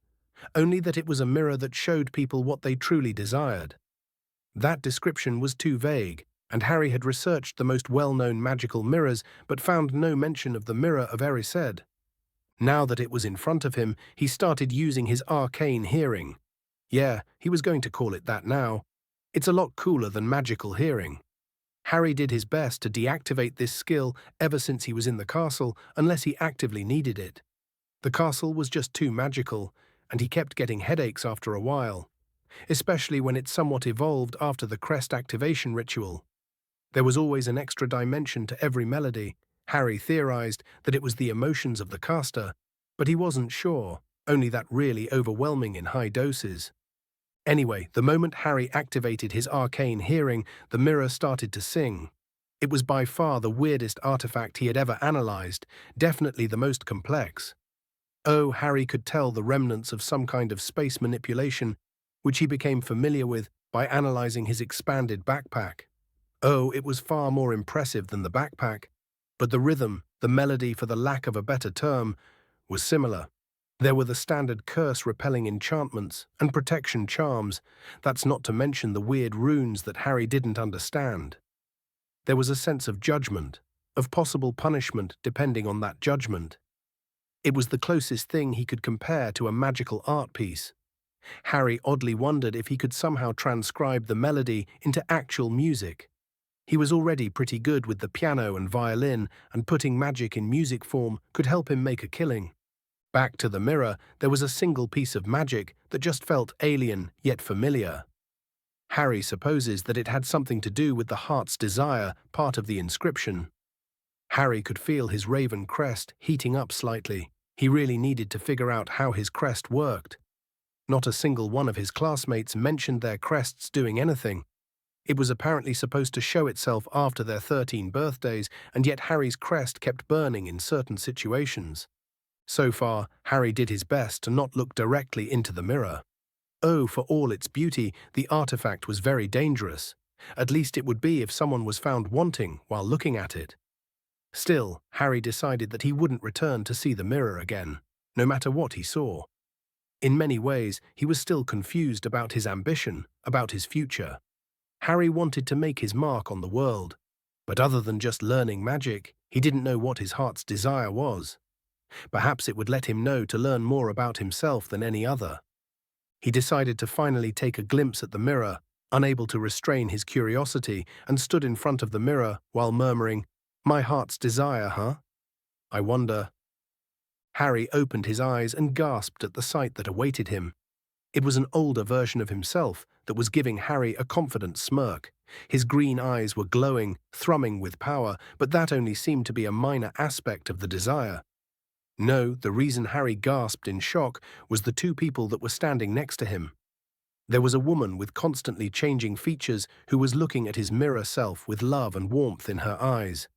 only that it was a mirror that showed people what they truly desired. That description was too vague, and Harry had researched the most well-known magical mirrors but found no mention of the mirror of Erised. Now that it was in front of him, he started using his arcane hearing. Yeah, he was going to call it that now. It's a lot cooler than magical hearing. Harry did his best to deactivate this skill ever since he was in the castle, unless he actively needed it. The castle was just too magical, and he kept getting headaches after a while, especially when it somewhat evolved after the crest activation ritual. There was always an extra dimension to every melody. Harry theorized that it was the emotions of the caster, but he wasn't sure, only that really overwhelming in high doses. Anyway, the moment Harry activated his arcane hearing, the mirror started to sing. It was by far the weirdest artifact he had ever analyzed, definitely the most complex. Oh, Harry could tell the remnants of some kind of space manipulation, which he became familiar with by analyzing his expanded backpack. Oh, it was far more impressive than the backpack, but the rhythm, the melody for the lack of a better term, was similar. There were the standard curse-repelling enchantments and protection charms, that's not to mention the weird runes that Harry didn't understand. There was a sense of judgment, of possible punishment depending on that judgment. It was the closest thing he could compare to a magical art piece. Harry oddly wondered if he could somehow transcribe the melody into actual music. He was already pretty good with the piano and violin, and putting magic in music form could help him make a killing. Back to the mirror, there was a single piece of magic that just felt alien yet familiar. Harry supposes that it had something to do with the heart's desire, part of the inscription. Harry could feel his raven crest heating up slightly. He really needed to figure out how his crest worked. Not a single one of his classmates mentioned their crests doing anything. It was apparently supposed to show itself after their 13 birthdays, and yet Harry's crest kept burning in certain situations. So far, Harry did his best to not look directly into the mirror. Oh, for all its beauty, the artifact was very dangerous. At least it would be if someone was found wanting while looking at it. Still, Harry decided that he wouldn't return to see the mirror again, no matter what he saw. In many ways, he was still confused about his ambition, about his future. Harry wanted to make his mark on the world, but other than just learning magic, he didn't know what his heart's desire was. Perhaps it would let him know to learn more about himself than any other. He decided to finally take a glimpse at the mirror, unable to restrain his curiosity, and stood in front of the mirror while murmuring, "My heart's desire, huh? I wonder." Harry opened his eyes and gasped at the sight that awaited him. It was an older version of himself that was giving Harry a confident smirk. His green eyes were glowing, thrumming with power, but that only seemed to be a minor aspect of the desire. No, the reason Harry gasped in shock was the two people that were standing next to him. There was a woman with constantly changing features who was looking at his mirror self with love and warmth in her eyes.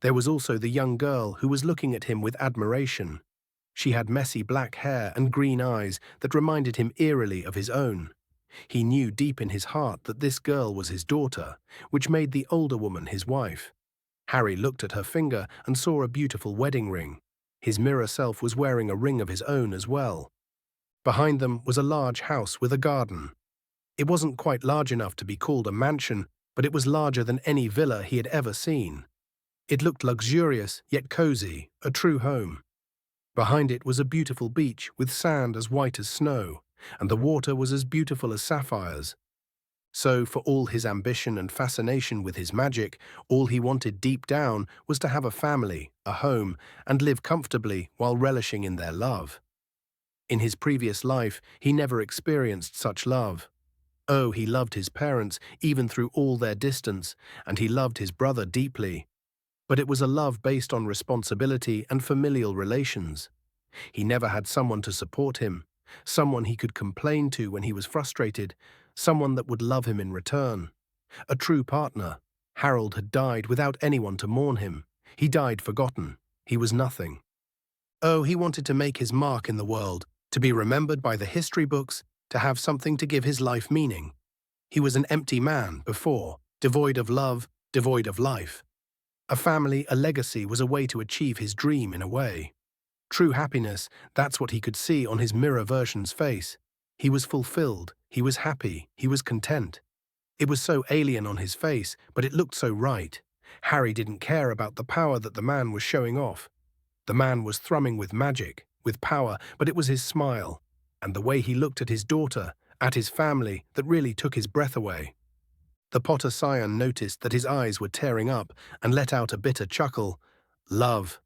There was also the young girl who was looking at him with admiration. She had messy black hair and green eyes that reminded him eerily of his own. He knew deep in his heart that this girl was his daughter, which made the older woman his wife. Harry looked at her finger and saw a beautiful wedding ring. His mirror self was wearing a ring of his own as well. Behind them was a large house with a garden. It wasn't quite large enough to be called a mansion, but it was larger than any villa he had ever seen. It looked luxurious, yet cozy, a true home. Behind it was a beautiful beach with sand as white as snow, and the water was as beautiful as sapphires. So, for all his ambition and fascination with his magic, all he wanted deep down was to have a family, a home, and live comfortably while relishing in their love. In his previous life, he never experienced such love. Oh, he loved his parents, even through all their distance, and he loved his brother deeply. But it was a love based on responsibility and familial relations. He never had someone to support him, someone he could complain to when he was frustrated, someone that would love him in return. A true partner. Harold had died without anyone to mourn him. He died forgotten. He was nothing. Oh, he wanted to make his mark in the world, to be remembered by the history books, to have something to give his life meaning. He was an empty man before, devoid of love, devoid of life. A family, a legacy was a way to achieve his dream in a way. True happiness, that's what he could see on his mirror version's face. He was fulfilled, he was happy, he was content. It was so alien on his face, but it looked so right. Harry didn't care about the power that the man was showing off. The man was thrumming with magic, with power, but it was his smile, and the way he looked at his daughter, at his family, that really took his breath away. The Potter Scion noticed that his eyes were tearing up and let out a bitter chuckle. Love.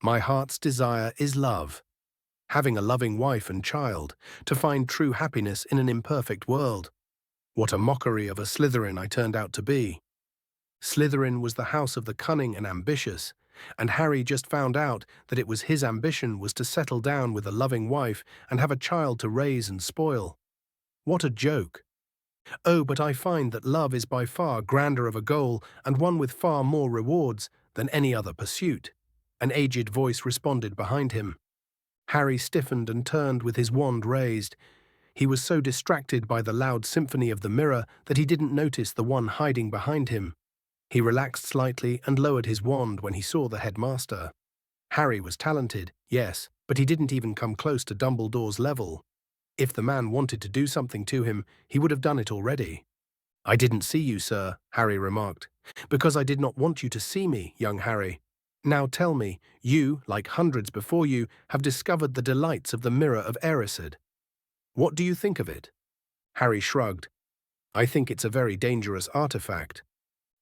My heart's desire is love. Having a loving wife and child, to find true happiness in an imperfect world. What a mockery of a Slytherin I turned out to be. Slytherin was the house of the cunning and ambitious, and Harry just found out that it was his ambition was to settle down with a loving wife and have a child to raise and spoil. What a joke. Oh, but I find that love is by far grander of a goal and one with far more rewards than any other pursuit. An aged voice responded behind him. Harry stiffened and turned with his wand raised. He was so distracted by the loud symphony of the mirror that he didn't notice the one hiding behind him. He relaxed slightly and lowered his wand when he saw the headmaster. Harry was talented, yes, but he didn't even come close to Dumbledore's level. If the man wanted to do something to him, he would have done it already. I didn't see you, sir, Harry remarked, because I did not want you to see me, young Harry. Now tell me, you, like hundreds before you, have discovered the delights of the Mirror of Erised. What do you think of it? Harry shrugged. I think it's a very dangerous artifact.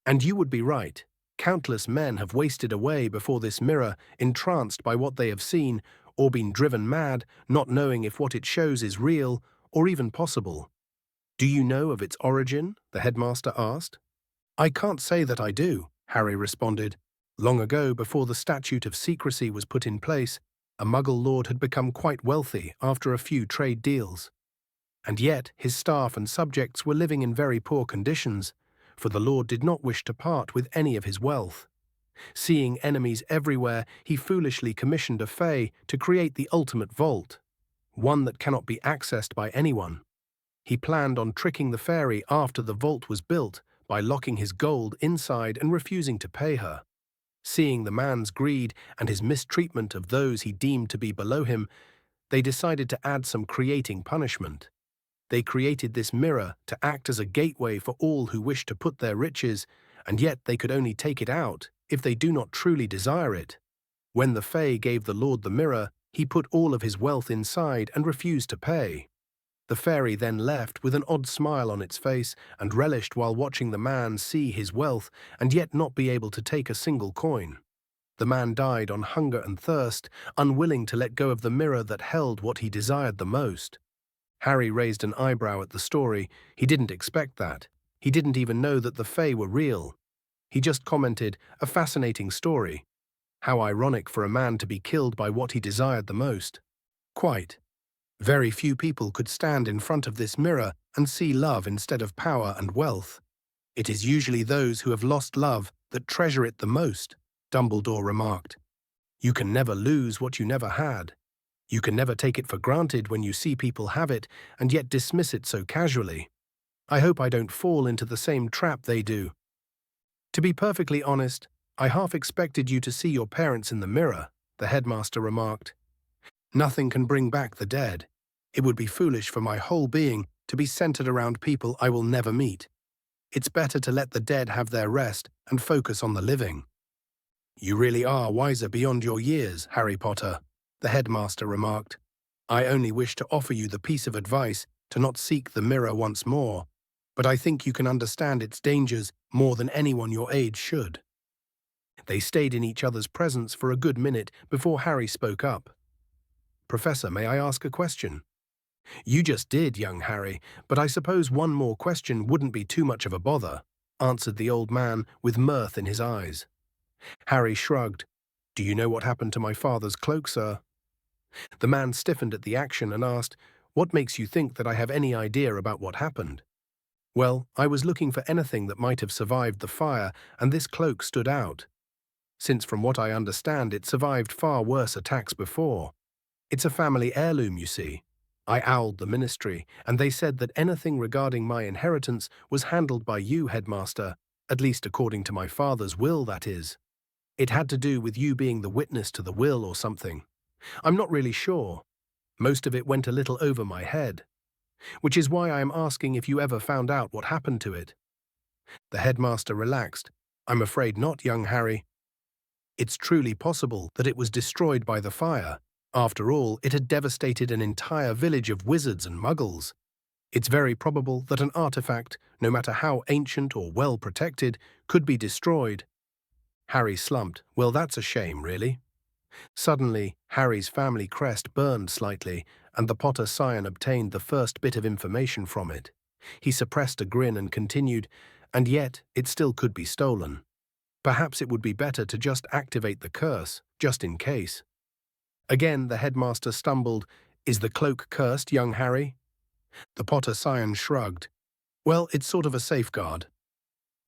And you would be right. Countless men have wasted away before this mirror, entranced by what they have seen, or been driven mad, not knowing if what it shows is real or even possible. Do you know of its origin? The headmaster asked. I can't say that I do, Harry responded. Long ago, before the statute of secrecy was put in place, a Muggle lord had become quite wealthy after a few trade deals. And yet his staff and subjects were living in very poor conditions, for the Lord did not wish to part with any of his wealth. Seeing enemies everywhere, he foolishly commissioned a fae to create the ultimate vault, one that cannot be accessed by anyone. He planned on tricking the fairy after the vault was built by locking his gold inside and refusing to pay her. Seeing the man's greed and his mistreatment of those he deemed to be below him, they decided to add some creating punishment. They created this mirror to act as a gateway for all who wish to put their riches, and yet they could only take it out if they do not truly desire it. When the fae gave the Lord the mirror, he put all of his wealth inside and refused to pay. The fairy then left with an odd smile on its face and relished while watching the man see his wealth and yet not be able to take a single coin. The man died on hunger and thirst, unwilling to let go of the mirror that held what he desired the most. Harry raised an eyebrow at the story. He didn't expect that. He didn't even know that the fae were real. He just commented, "A fascinating story. How ironic for a man to be killed by what he desired the most." Quite. Very few people could stand in front of this mirror and see love instead of power and wealth. It is usually those who have lost love that treasure it the most, Dumbledore remarked. You can never lose what you never had. You can never take it for granted when you see people have it and yet dismiss it so casually. I hope I don't fall into the same trap they do. To be perfectly honest, I half expected you to see your parents in the mirror, the headmaster remarked. Nothing can bring back the dead. It would be foolish for my whole being to be centered around people I will never meet. It's better to let the dead have their rest and focus on the living. You really are wiser beyond your years, Harry Potter, the headmaster remarked. I only wish to offer you the piece of advice to not seek the mirror once more, but I think you can understand its dangers more than anyone your age should. They stayed in each other's presence for a good minute before Harry spoke up. Professor, may I ask a question? You just did, young Harry, but I suppose one more question wouldn't be too much of a bother, answered the old man with mirth in his eyes. Harry shrugged. Do you know what happened to my father's cloak, sir? The man stiffened at the action and asked, What makes you think that I have any idea about what happened? Well, I was looking for anything that might have survived the fire, and this cloak stood out. Since from what I understand it survived far worse attacks before. It's a family heirloom, you see. I owled the ministry, and they said that anything regarding my inheritance was handled by you, headmaster, at least according to my father's will, that is. It had to do with you being the witness to the will or something. I'm not really sure. Most of it went a little over my head. Which is why I am asking if you ever found out what happened to it. The headmaster relaxed. I'm afraid not, young Harry. It's truly possible that it was destroyed by the fire. After all, it had devastated an entire village of wizards and muggles. It's very probable that an artifact, no matter how ancient or well protected, could be destroyed. Harry slumped. Well, that's a shame, really. Suddenly, Harry's family crest burned slightly, and the Potter scion obtained the first bit of information from it. He suppressed a grin and continued, and yet it still could be stolen. Perhaps it would be better to just activate the curse, just in case. Again, the headmaster stumbled. Is the cloak cursed, young Harry? The Potter scion shrugged. Well, it's sort of a safeguard.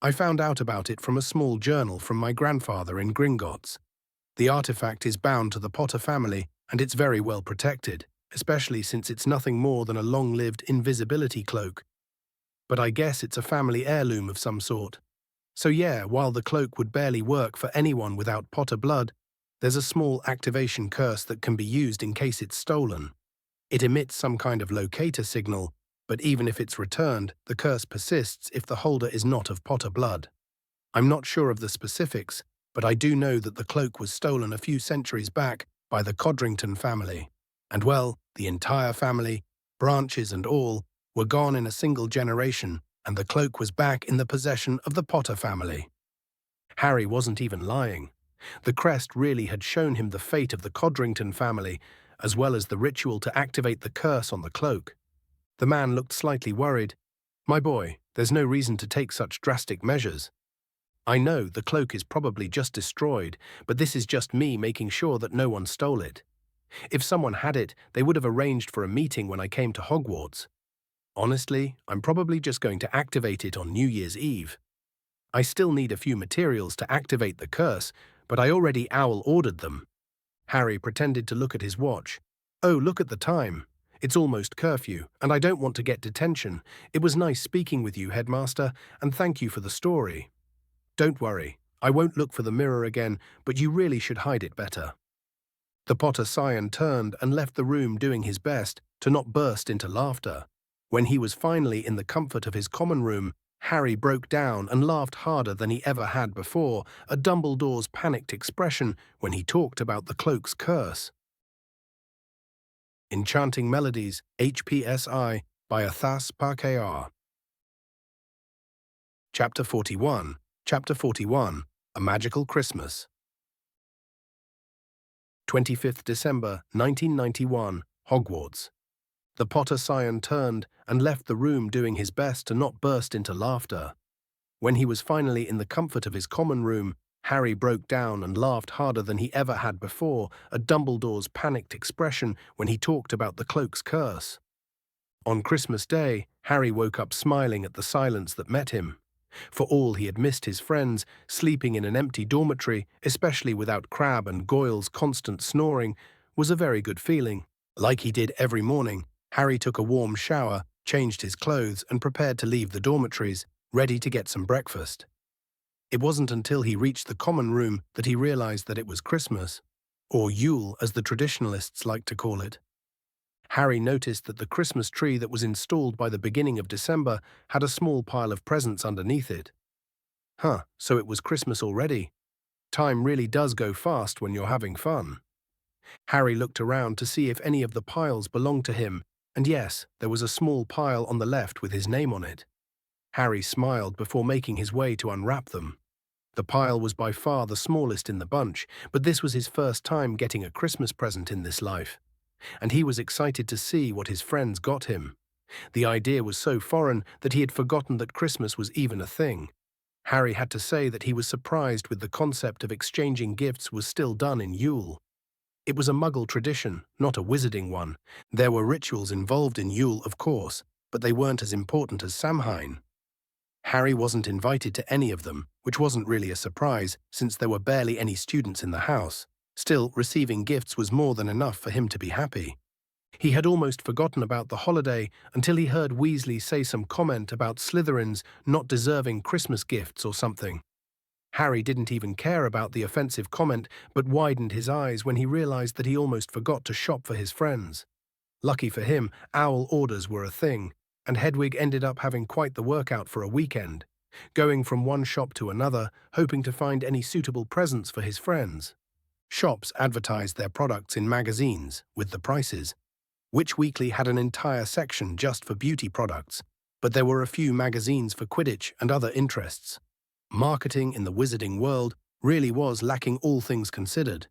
I found out about it from a small journal from my grandfather in Gringotts. The artifact is bound to the Potter family, and it's very well protected, especially since it's nothing more than a long-lived invisibility cloak. But I guess it's a family heirloom of some sort. So yeah, while the cloak would barely work for anyone without Potter blood, there's a small activation curse that can be used in case it's stolen. It emits some kind of locator signal, but even if it's returned, the curse persists if the holder is not of Potter blood. I'm not sure of the specifics, but I do know that the cloak was stolen a few centuries back by the Codrington family. And well, the entire family, branches and all, were gone in a single generation, and the cloak was back in the possession of the Potter family. Harry wasn't even lying. The crest really had shown him the fate of the Codrington family, as well as the ritual to activate the curse on the cloak. The man looked slightly worried. My boy, there's no reason to take such drastic measures. I know the cloak is probably just destroyed, but this is just me making sure that no one stole it. If someone had it, they would have arranged for a meeting when I came to Hogwarts. Honestly, I'm probably just going to activate it on New Year's Eve. I still need a few materials to activate the curse, but I already owl ordered them. Harry pretended to look at his watch. Oh, look at the time. It's almost curfew, and I don't want to get detention. It was nice speaking with you, Headmaster, and thank you for the story. Don't worry, I won't look for the mirror again, but you really should hide it better. The Potter Scion turned and left the room doing his best to not burst into laughter. When he was finally in the comfort of his common room, Harry broke down and laughed harder than he ever had before at Dumbledore's panicked expression when he talked about the cloak's curse. Enchanting Melodies, HPSI, by Athas Parkar. Chapter 41. Chapter 41. A Magical Christmas. 25th December, 1991, Hogwarts. The Potter Scion turned and left the room doing his best to not burst into laughter. When he was finally in the comfort of his common room, Harry broke down and laughed harder than he ever had before at Dumbledore's panicked expression when he talked about the cloak's curse. On Christmas Day, Harry woke up smiling at the silence that met him. For all he had missed his friends, sleeping in an empty dormitory, especially without Crabbe and Goyle's constant snoring, was a very good feeling. Like he did every morning, Harry took a warm shower, changed his clothes, and prepared to leave the dormitories, ready to get some breakfast. It wasn't until he reached the common room that he realized that it was Christmas, or Yule as the traditionalists like to call it. Harry noticed that the Christmas tree that was installed by the beginning of December had a small pile of presents underneath it. So it was Christmas already. Time really does go fast when you're having fun. Harry looked around to see if any of the piles belonged to him, and yes, there was a small pile on the left with his name on it. Harry smiled before making his way to unwrap them. The pile was by far the smallest in the bunch, but this was his first time getting a Christmas present in this life, and he was excited to see what his friends got him. The idea was so foreign that he had forgotten that Christmas was even a thing. Harry had to say that he was surprised with the concept of exchanging gifts was still done in Yule. It was a Muggle tradition, not a wizarding one. There were rituals involved in Yule, of course, but they weren't as important as Samhain. Harry wasn't invited to any of them, which wasn't really a surprise since there were barely any students in the house. Still, receiving gifts was more than enough for him to be happy. He had almost forgotten about the holiday until he heard Weasley say some comment about Slytherins not deserving Christmas gifts or something. Harry didn't even care about the offensive comment but widened his eyes when he realized that he almost forgot to shop for his friends. Lucky for him, owl orders were a thing, and Hedwig ended up having quite the workout for a weekend, going from one shop to another, hoping to find any suitable presents for his friends. Shops advertised their products in magazines, with the prices. Witch Weekly had an entire section just for beauty products, but there were a few magazines for Quidditch and other interests. Marketing in the wizarding world really was lacking, all things considered.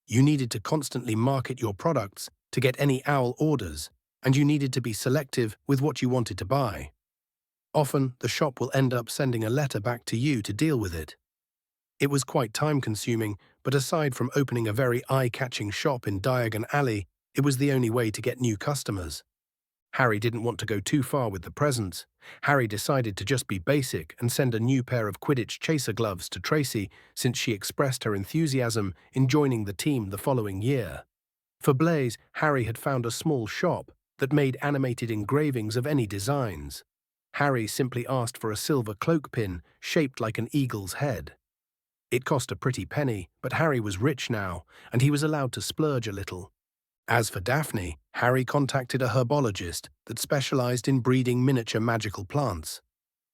You needed to constantly market your products to get any owl orders, and you needed to be selective with what you wanted to buy. Often, the shop will end up sending a letter back to you to deal with it. It was quite time-consuming, but aside from opening a very eye-catching shop in Diagon Alley, it was the only way to get new customers. Harry didn't want to go too far with the presents. Harry decided to just be basic and send a new pair of Quidditch chaser gloves to Tracy since she expressed her enthusiasm in joining the team the following year. For Blaise, Harry had found a small shop that made animated engravings of any designs. Harry simply asked for a silver cloak pin shaped like an eagle's head. It cost a pretty penny, but Harry was rich now, and he was allowed to splurge a little. As for Daphne, Harry contacted a herbologist that specialized in breeding miniature magical plants.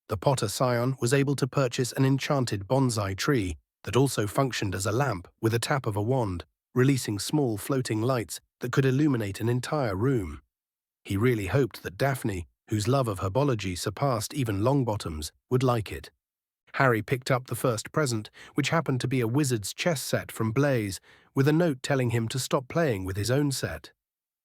The Potter Scion was able to purchase an enchanted bonsai tree that also functioned as a lamp with a tap of a wand, releasing small floating lights that could illuminate an entire room. He really hoped that Daphne, whose love of herbology surpassed even Longbottom's, would like it. Harry picked up the first present, which happened to be a wizard's chess set from Blaise, with a note telling him to stop playing with his own set.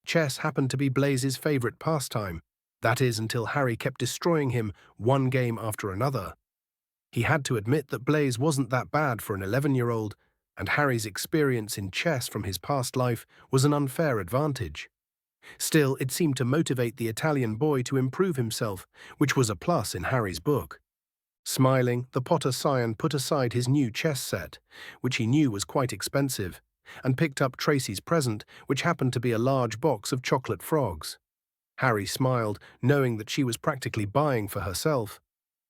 Chess happened to be Blaise's favorite pastime, that is until Harry kept destroying him one game after another. He had to admit that Blaise wasn't that bad for an 11-year-old, and Harry's experience in chess from his past life was an unfair advantage. Still, it seemed to motivate the Italian boy to improve himself, which was a plus in Harry's book. Smiling, the Potter scion put aside his new chess set, which he knew was quite expensive, and picked up Tracy's present, which happened to be a large box of chocolate frogs. Harry smiled, knowing that she was practically buying for herself.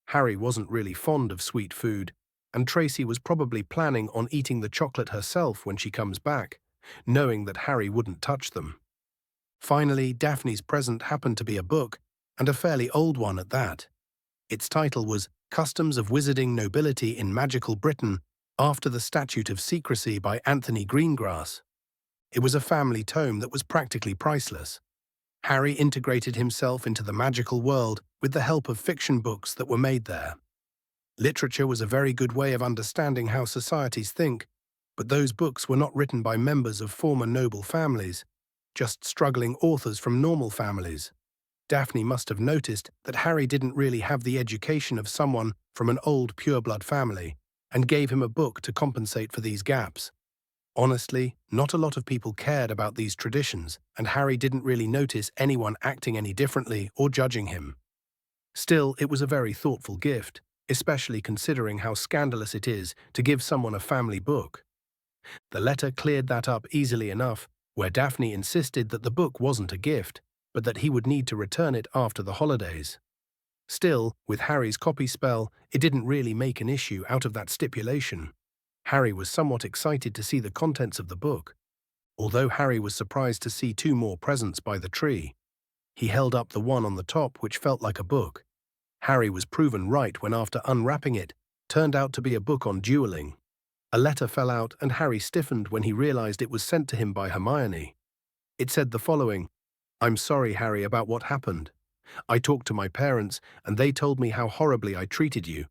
Harry wasn't really fond of sweet food, and Tracy was probably planning on eating the chocolate herself when she comes back, knowing that Harry wouldn't touch them. Finally, Daphne's present happened to be a book, and a fairly old one at that. Its title was Customs of Wizarding Nobility in Magical Britain, after the Statute of Secrecy by Anthony Greengrass. It was a family tome that was practically priceless. Harry integrated himself into the magical world with the help of fiction books that were made there. Literature was a very good way of understanding how societies think, but those books were not written by members of former noble families, just struggling authors from normal families. Daphne must have noticed that Harry didn't really have the education of someone from an old pureblood family, and gave him a book to compensate for these gaps. Honestly, not a lot of people cared about these traditions, and Harry didn't really notice anyone acting any differently or judging him. Still, it was a very thoughtful gift, especially considering how scandalous it is to give someone a family book. The letter cleared that up easily enough, where Daphne insisted that the book wasn't a gift, but that he would need to return it after the holidays. Still, with Harry's copy spell, it didn't really make an issue out of that stipulation. Harry was somewhat excited to see the contents of the book. Although Harry was surprised to see two more presents by the tree, he held up the one on the top which felt like a book. Harry was proven right when, after unwrapping it, turned out to be a book on dueling. A letter fell out and Harry stiffened when he realized it was sent to him by Hermione. It said the following: "I'm sorry, Harry, about what happened. I talked to my parents and they told me how horribly I treated you.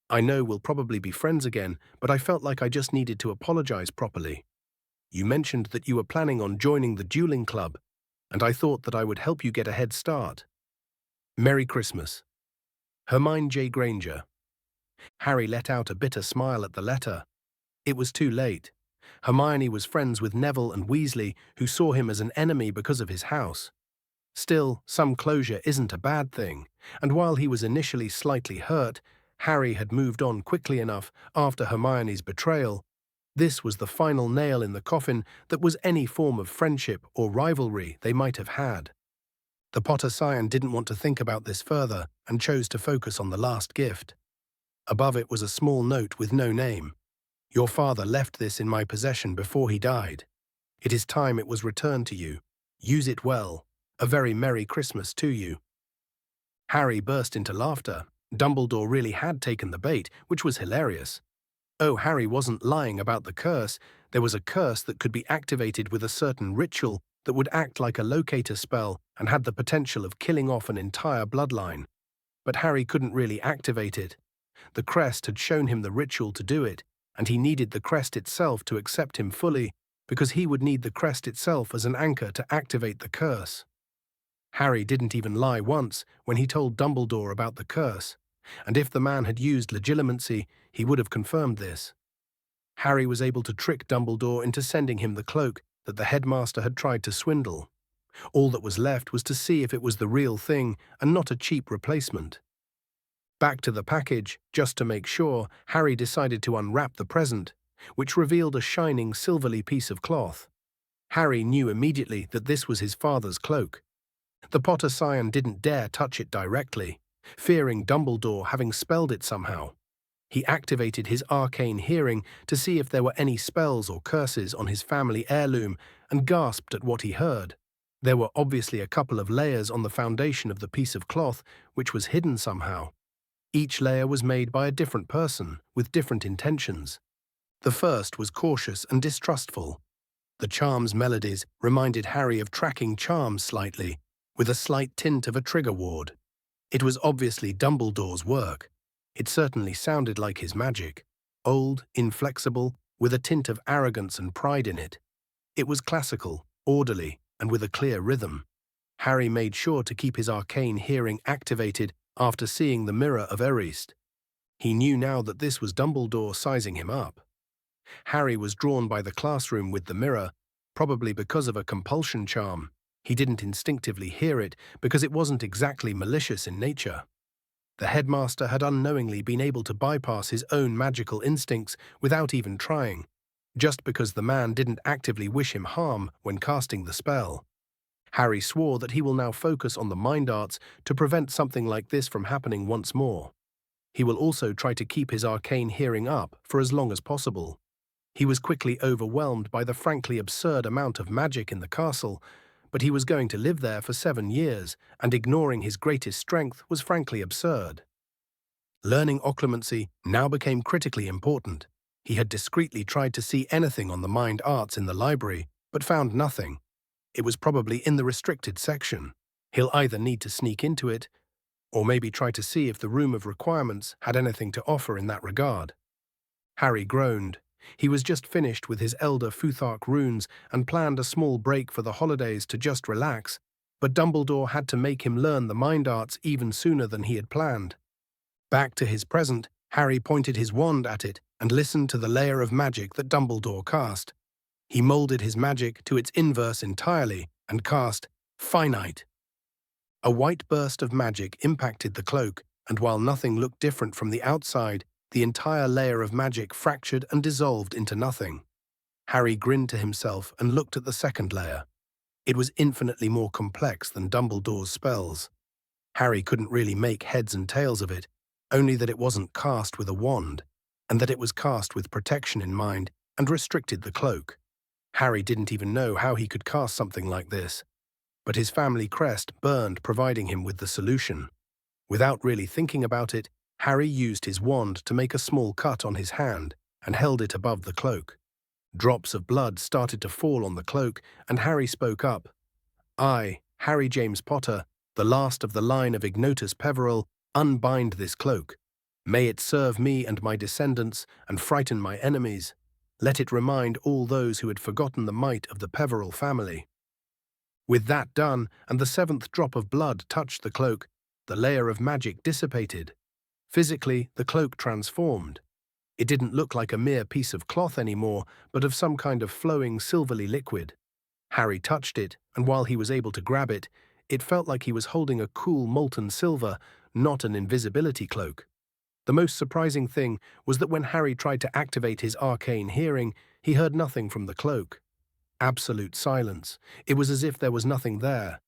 I know we'll probably be friends again, but I felt like I just needed to apologize properly. You mentioned that you were planning on joining the dueling club, and I thought that I would help you get a head start. Merry Christmas. Hermione J. Granger." Harry let out a bitter smile at the letter. It was too late. Hermione was friends with Neville and Weasley, who saw him as an enemy because of his house. Still, some closure isn't a bad thing, and while he was initially slightly hurt, Harry had moved on quickly enough after Hermione's betrayal. This was the final nail in the coffin that was any form of friendship or rivalry they might have had. The Potter scion didn't want to think about this further and chose to focus on the last gift. Above it was a small note with no name. "Your father left this in my possession before he died. It is time it was returned to you. Use it well. A very Merry Christmas to you." Harry burst into laughter. Dumbledore really had taken the bait, which was hilarious. Oh, Harry wasn't lying about the curse. There was a curse that could be activated with a certain ritual that would act like a locator spell and had the potential of killing off an entire bloodline. But Harry couldn't really activate it. The crest had shown him the ritual to do it, and he needed the crest itself to accept him fully, because he would need the crest itself as an anchor to activate the curse. Harry didn't even lie once when he told Dumbledore about the curse, and if the man had used legilimency, he would have confirmed this. Harry was able to trick Dumbledore into sending him the cloak that the headmaster had tried to swindle. All that was left was to see if it was the real thing and not a cheap replacement. Back to the package, just to make sure, Harry decided to unwrap the present, which revealed a shining silverly piece of cloth. Harry knew immediately that this was his father's cloak. The Potter scion didn't dare touch it directly, fearing Dumbledore having spelled it somehow. He activated his arcane hearing to see if there were any spells or curses on his family heirloom and gasped at what he heard. There were obviously a couple of layers on the foundation of the piece of cloth, which was hidden somehow. Each layer was made by a different person, with different intentions. The first was cautious and distrustful. The charm's melodies reminded Harry of tracking charms slightly, with a slight tint of a trigger ward. It was obviously Dumbledore's work. It certainly sounded like his magic. Old, inflexible, with a tint of arrogance and pride in it. It was classical, orderly, and with a clear rhythm. Harry made sure to keep his arcane hearing activated after seeing the mirror of Erist. He knew now that this was Dumbledore sizing him up. Harry was drawn by the classroom with the mirror, probably because of a compulsion charm. He didn't instinctively hear it because it wasn't exactly malicious in nature. The headmaster had unknowingly been able to bypass his own magical instincts without even trying, just because the man didn't actively wish him harm when casting the spell. Harry swore that he will now focus on the mind arts to prevent something like this from happening once more. He will also try to keep his arcane hearing up for as long as possible. He was quickly overwhelmed by the frankly absurd amount of magic in the castle, but he was going to live there for 7 years, and ignoring his greatest strength was frankly absurd. Learning occlumency now became critically important. He had discreetly tried to see anything on the mind arts in the library, but found nothing. It was probably in the restricted section. He'll either need to sneak into it, or maybe try to see if the Room of Requirements had anything to offer in that regard. Harry groaned. He was just finished with his Elder Futhark runes and planned a small break for the holidays to just relax, but Dumbledore had to make him learn the mind arts even sooner than he had planned. Back to his present, Harry pointed his wand at it and listened to the layer of magic that Dumbledore cast. He molded his magic to its inverse entirely and cast Finite. A white burst of magic impacted the cloak, and while nothing looked different from the outside, the entire layer of magic fractured and dissolved into nothing. Harry grinned to himself and looked at the second layer. It was infinitely more complex than Dumbledore's spells. Harry couldn't really make heads and tails of it, only that it wasn't cast with a wand, and that it was cast with protection in mind and restricted the cloak. Harry didn't even know how he could cast something like this, but his family crest burned, providing him with the solution. Without really thinking about it, Harry used his wand to make a small cut on his hand and held it above the cloak. Drops of blood started to fall on the cloak, and Harry spoke up. "I, Harry James Potter, the last of the line of Ignotus Peverell, unbind this cloak. May it serve me and my descendants and frighten my enemies. Let it remind all those who had forgotten the might of the Peverell family." With that done, and the 7th drop of blood touched the cloak, the layer of magic dissipated. Physically, the cloak transformed. It didn't look like a mere piece of cloth anymore, but of some kind of flowing silvery liquid. Harry touched it, and while he was able to grab it, it felt like he was holding a cool molten silver, not an invisibility cloak. The most surprising thing was that when Harry tried to activate his arcane hearing, he heard nothing from the cloak. Absolute silence. It was as if there was nothing there.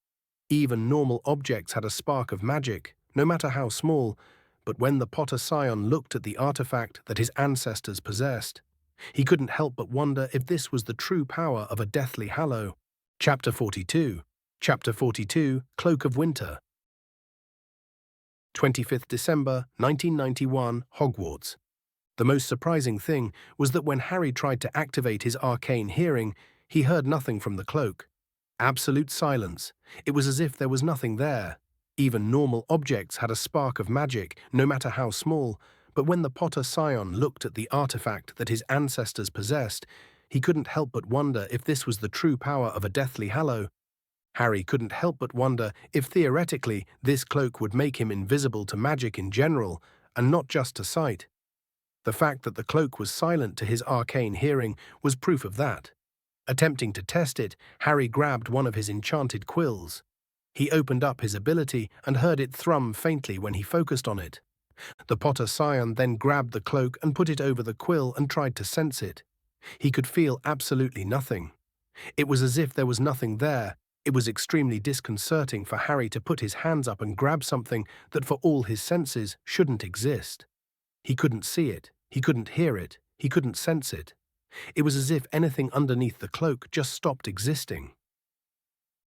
Even normal objects had a spark of magic, no matter how small, but when the Potter Scion looked at the artifact that his ancestors possessed, he couldn't help but wonder if this was the true power of a Deathly Hallow. Chapter 42. Chapter 42, Cloak of Winter. 25th December, 1991, Hogwarts. The most surprising thing was that when Harry tried to activate his arcane hearing, he heard nothing from the cloak. Absolute silence. It was as if there was nothing there. Even normal objects had a spark of magic, no matter how small, but when the Potter Scion looked at the artifact that his ancestors possessed, he couldn't help but wonder if this was the true power of a Deathly Hallow. Harry couldn't help but wonder if theoretically this cloak would make him invisible to magic in general, and not just to sight. The fact that the cloak was silent to his arcane hearing was proof of that. Attempting to test it, Harry grabbed one of his enchanted quills. He opened up his ability and heard it thrum faintly when he focused on it. The Potter Scion then grabbed the cloak and put it over the quill and tried to sense it. He could feel absolutely nothing. It was as if there was nothing there. It was extremely disconcerting for Harry to put his hands up and grab something that for all his senses shouldn't exist. He couldn't see it, he couldn't hear it, he couldn't sense it. It was as if anything underneath the cloak just stopped existing.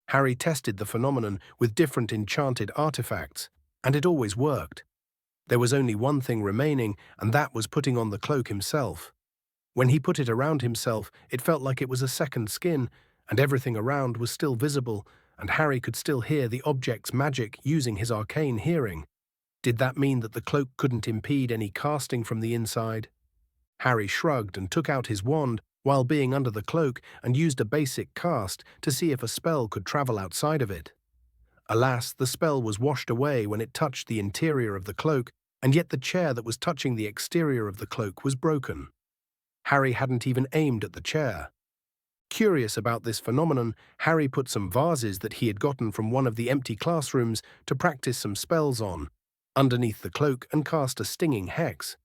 Harry tested the phenomenon with different enchanted artifacts, and it always worked. There was only one thing remaining, and that was putting on the cloak himself. When he put it around himself, it felt like it was a second skin, and everything around was still visible, and Harry could still hear the object's magic using his arcane hearing. Did that mean that the cloak couldn't impede any casting from the inside? Harry shrugged and took out his wand while being under the cloak and used a basic cast to see if a spell could travel outside of it. Alas, the spell was washed away when it touched the interior of the cloak, and yet the chair that was touching the exterior of the cloak was broken. Harry hadn't even aimed at the chair. Curious about this phenomenon, Harry put some vases that he had gotten from one of the empty classrooms to practice some spells on, underneath the cloak, and cast a stinging hex.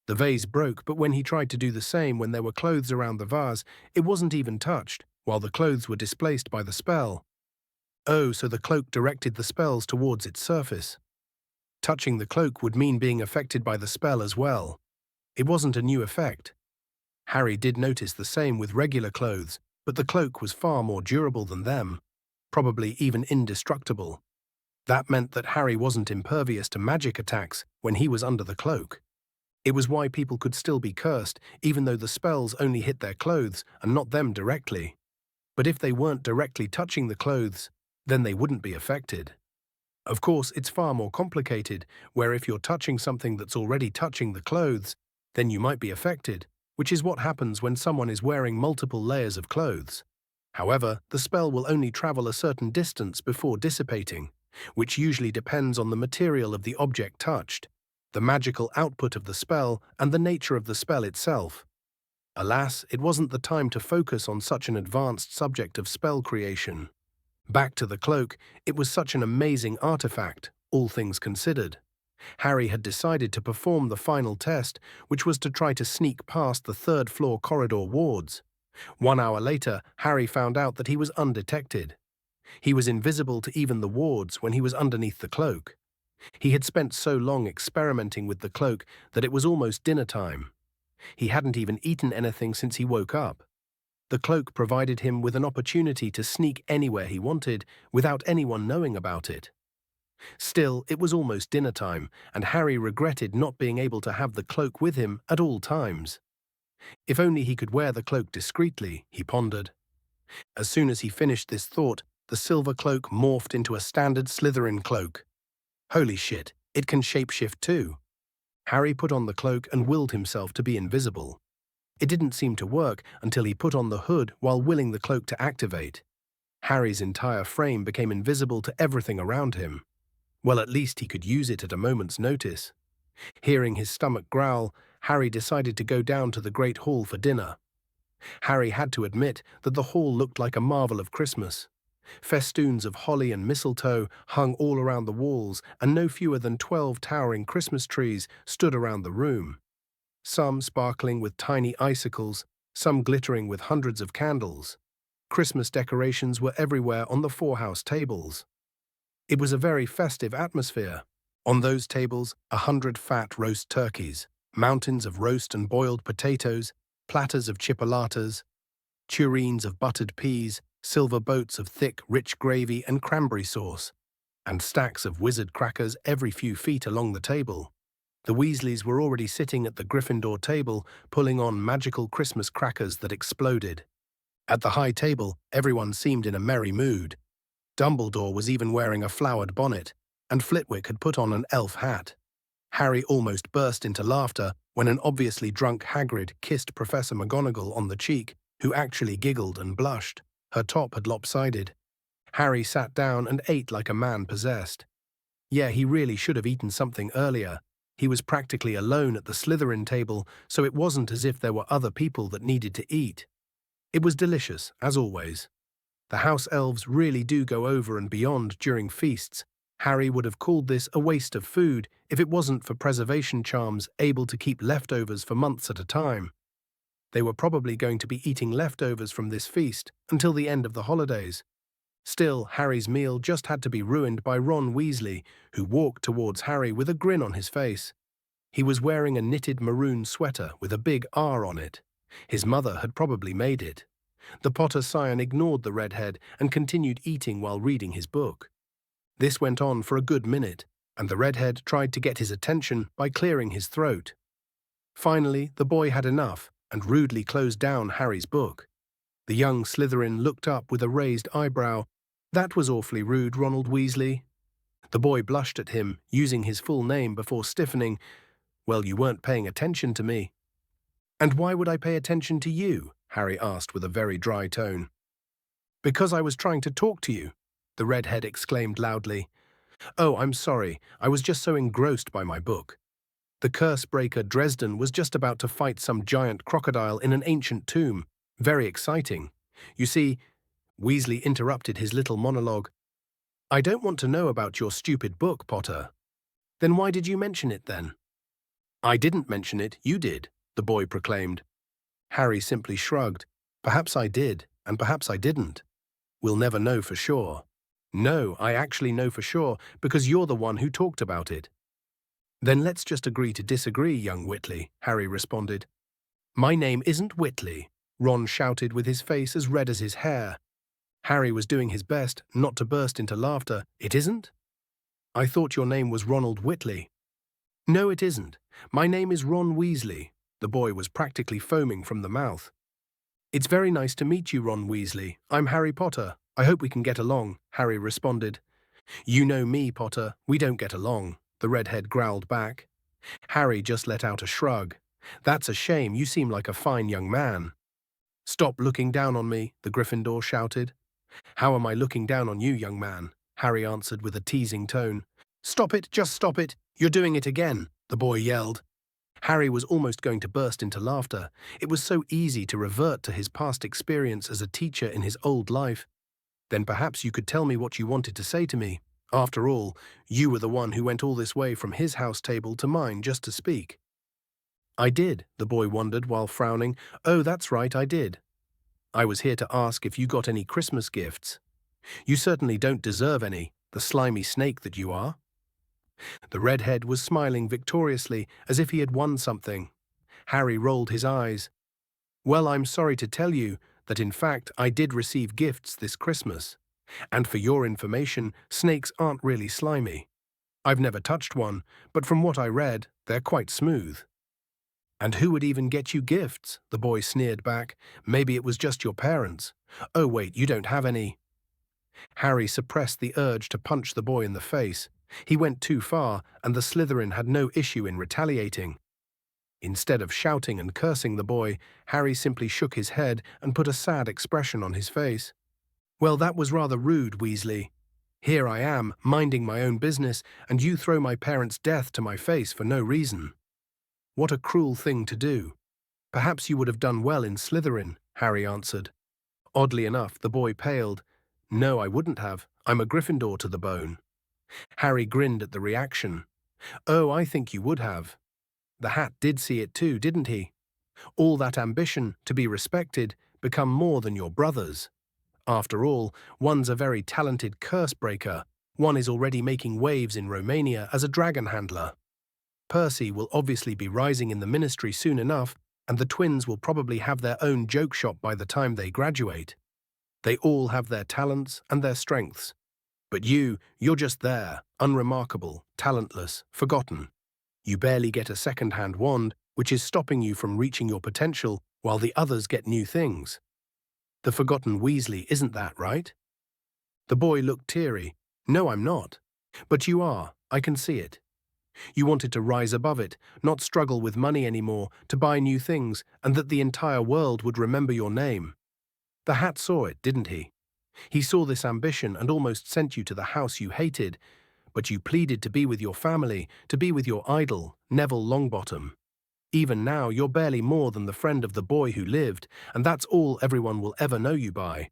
The vase broke, but when he tried to do the same when there were clothes around the vase, it wasn't even touched, while the clothes were displaced by the spell. Oh, so the cloak directed the spells towards its surface. Touching the cloak would mean being affected by the spell as well. It wasn't a new effect. Harry did notice the same with regular clothes, but the cloak was far more durable than them, probably even indestructible. That meant that Harry wasn't impervious to magic attacks when he was under the cloak. It was why people could still be cursed, even though the spells only hit their clothes and not them directly. But if they weren't directly touching the clothes, then they wouldn't be affected. Of course, it's far more complicated, where if you're touching something that's already touching the clothes, then you might be affected, which is what happens when someone is wearing multiple layers of clothes. However, the spell will only travel a certain distance before dissipating, which usually depends on the material of the object touched, the magical output of the spell, and the nature of the spell itself. Alas, it wasn't the time to focus on such an advanced subject of spell creation. Back to the cloak, it was such an amazing artifact, all things considered. Harry had decided to perform the final test, which was to try to sneak past the third-floor corridor wards. 1 hour later, Harry found out that he was undetected. He was invisible to even the wards when he was underneath the cloak. He had spent so long experimenting with the cloak that it was almost dinner time. He hadn't even eaten anything since he woke up. The cloak provided him with an opportunity to sneak anywhere he wanted without anyone knowing about it. Still, it was almost dinner time, and Harry regretted not being able to have the cloak with him at all times. If only he could wear the cloak discreetly, he pondered. As soon as he finished this thought, the silver cloak morphed into a standard Slytherin cloak. Holy shit, it can shapeshift too. Harry put on the cloak and willed himself to be invisible. It didn't seem to work until he put on the hood while willing the cloak to activate. Harry's entire frame became invisible to everything around him. Well, at least he could use it at a moment's notice. Hearing his stomach growl, Harry decided to go down to the Great Hall for dinner. Harry had to admit that the hall looked like a marvel of Christmas. Festoons of holly and mistletoe hung all around the walls, and no fewer than 12 towering Christmas trees stood around the room. Some sparkling with tiny icicles, some glittering with hundreds of candles. Christmas decorations were everywhere on the 4 house tables. It was a very festive atmosphere. On those tables, 100 fat roast turkeys, mountains of roast and boiled potatoes, platters of chipolatas, tureens of buttered peas, silver boats of thick, rich gravy and cranberry sauce, and stacks of wizard crackers every few feet along the table. The Weasleys were already sitting at the Gryffindor table, pulling on magical Christmas crackers that exploded. At the high table, everyone seemed in a merry mood. Dumbledore was even wearing a flowered bonnet, and Flitwick had put on an elf hat. Harry almost burst into laughter when an obviously drunk Hagrid kissed Professor McGonagall on the cheek, who actually giggled and blushed. Her top had lopsided. Harry sat down and ate like a man possessed. Yeah, he really should have eaten something earlier. He was practically alone at the Slytherin table, so it wasn't as if there were other people that needed to eat. It was delicious, as always. The house elves really do go over and beyond during feasts. Harry would have called this a waste of food if it wasn't for preservation charms able to keep leftovers for months at a time. They were probably going to be eating leftovers from this feast until the end of the holidays. Still, Harry's meal just had to be ruined by Ron Weasley, who walked towards Harry with a grin on his face. He was wearing a knitted maroon sweater with a big R on it. His mother had probably made it. The Potter scion ignored the redhead and continued eating while reading his book. This went on for a good minute, and the redhead tried to get his attention by clearing his throat. Finally, the boy had enough and rudely closed down Harry's book. The young Slytherin looked up with a raised eyebrow. "That was awfully rude, Ronald Weasley." The boy blushed at him, using his full name before stiffening. "Well, you weren't paying attention to me." "And why would I pay attention to you?" Harry asked with a very dry tone. "Because I was trying to talk to you," the redhead exclaimed loudly. "Oh, I'm sorry, I was just so engrossed by my book. The curse-breaker Dresden was just about to fight some giant crocodile in an ancient tomb. Very exciting. You see, Weasley interrupted his little monologue. I don't want to know about your stupid book, Potter. Then why did you mention it then? I didn't mention it, you did, the boy proclaimed. Harry simply shrugged. Perhaps I did, and perhaps I didn't. We'll never know for sure. No, I actually know for sure, because you're the one who talked about it. Then let's just agree to disagree, young Whitley, Harry responded. My name isn't Whitley, Ron shouted with his face as red as his hair. Harry was doing his best not to burst into laughter. It isn't? I thought your name was Ronald Whitley. No, it isn't. My name is Ron Weasley. The boy was practically foaming from the mouth. It's very nice to meet you, Ron Weasley. I'm Harry Potter. I hope we can get along, Harry responded. You know me, Potter. We don't get along, the redhead growled back. Harry just let out a shrug. That's a shame. You seem like a fine young man. Stop looking down on me, the Gryffindor shouted. How am I looking down on you, young man? Harry answered with a teasing tone. Stop it, just stop it. You're doing it again, the boy yelled. Harry was almost going to burst into laughter. It was so easy to revert to his past experience as a teacher in his old life. Then perhaps you could tell me what you wanted to say to me. After all, you were the one who went all this way from his house table to mine just to speak. I did, the boy wondered while frowning. Oh, that's right, I did. I was here to ask if you got any Christmas gifts. You certainly don't deserve any, the slimy snake that you are. The redhead was smiling victoriously as if he had won something. Harry rolled his eyes. Well, I'm sorry to tell you that in fact I did receive gifts this Christmas. And for your information, snakes aren't really slimy. I've never touched one, but from what I read, they're quite smooth. And who would even get you gifts? The boy sneered back. Maybe it was just your parents. Oh wait, you don't have any. Harry suppressed the urge to punch the boy in the face. He went too far, and the Slytherin had no issue in retaliating. Instead of shouting and cursing the boy, Harry simply shook his head and put a sad expression on his face. Well, that was rather rude, Weasley. Here I am, minding my own business, and you throw my parents' death to my face for no reason. What a cruel thing to do. Perhaps you would have done well in Slytherin, Harry answered. Oddly enough, the boy paled. No, I wouldn't have. I'm a Gryffindor to the bone. Harry grinned at the reaction. Oh, I think you would have. The hat did see it too, didn't he? All that ambition to be respected become more than your brother's. After all, one's a very talented curse breaker. One is already making waves in Romania as a dragon handler. Percy will obviously be rising in the ministry soon enough, and the twins will probably have their own joke shop by the time they graduate. They all have their talents and their strengths. But you're just there, unremarkable, talentless, forgotten. You barely get a second-hand wand, which is stopping you from reaching your potential while the others get new things. The forgotten Weasley, isn't that right? The boy looked teary. No, I'm not. But you are, I can see it. You wanted to rise above it, not struggle with money anymore, to buy new things, and that the entire world would remember your name. The hat saw it, didn't he? He saw this ambition and almost sent you to the house you hated, but you pleaded to be with your family, to be with your idol, Neville Longbottom. Even now, you're barely more than the friend of the boy who lived, and that's all everyone will ever know you by.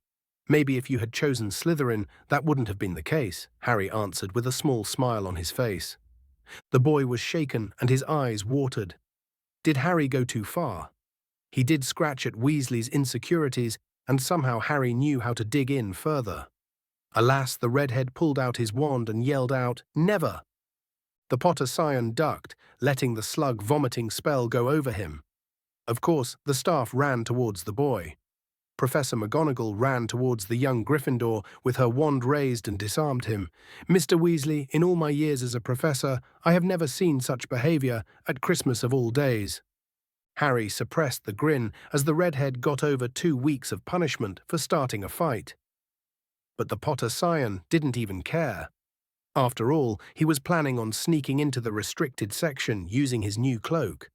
Maybe if you had chosen Slytherin, that wouldn't have been the case, Harry answered with a small smile on his face. The boy was shaken and his eyes watered. Did Harry go too far? He did scratch at Weasley's insecurities, and somehow Harry knew how to dig in further. Alas, the redhead pulled out his wand and yelled out, "Never!" The Potter scion ducked, letting the slug-vomiting spell go over him. Of course, the staff ran towards the boy. Professor McGonagall ran towards the young Gryffindor with her wand raised and disarmed him. Mr. Weasley, in all my years as a professor, I have never seen such behavior at Christmas of all days. Harry suppressed the grin as the redhead got over 2 weeks of punishment for starting a fight. But the Potter scion didn't even care. After all, he was planning on sneaking into the restricted section using his new cloak.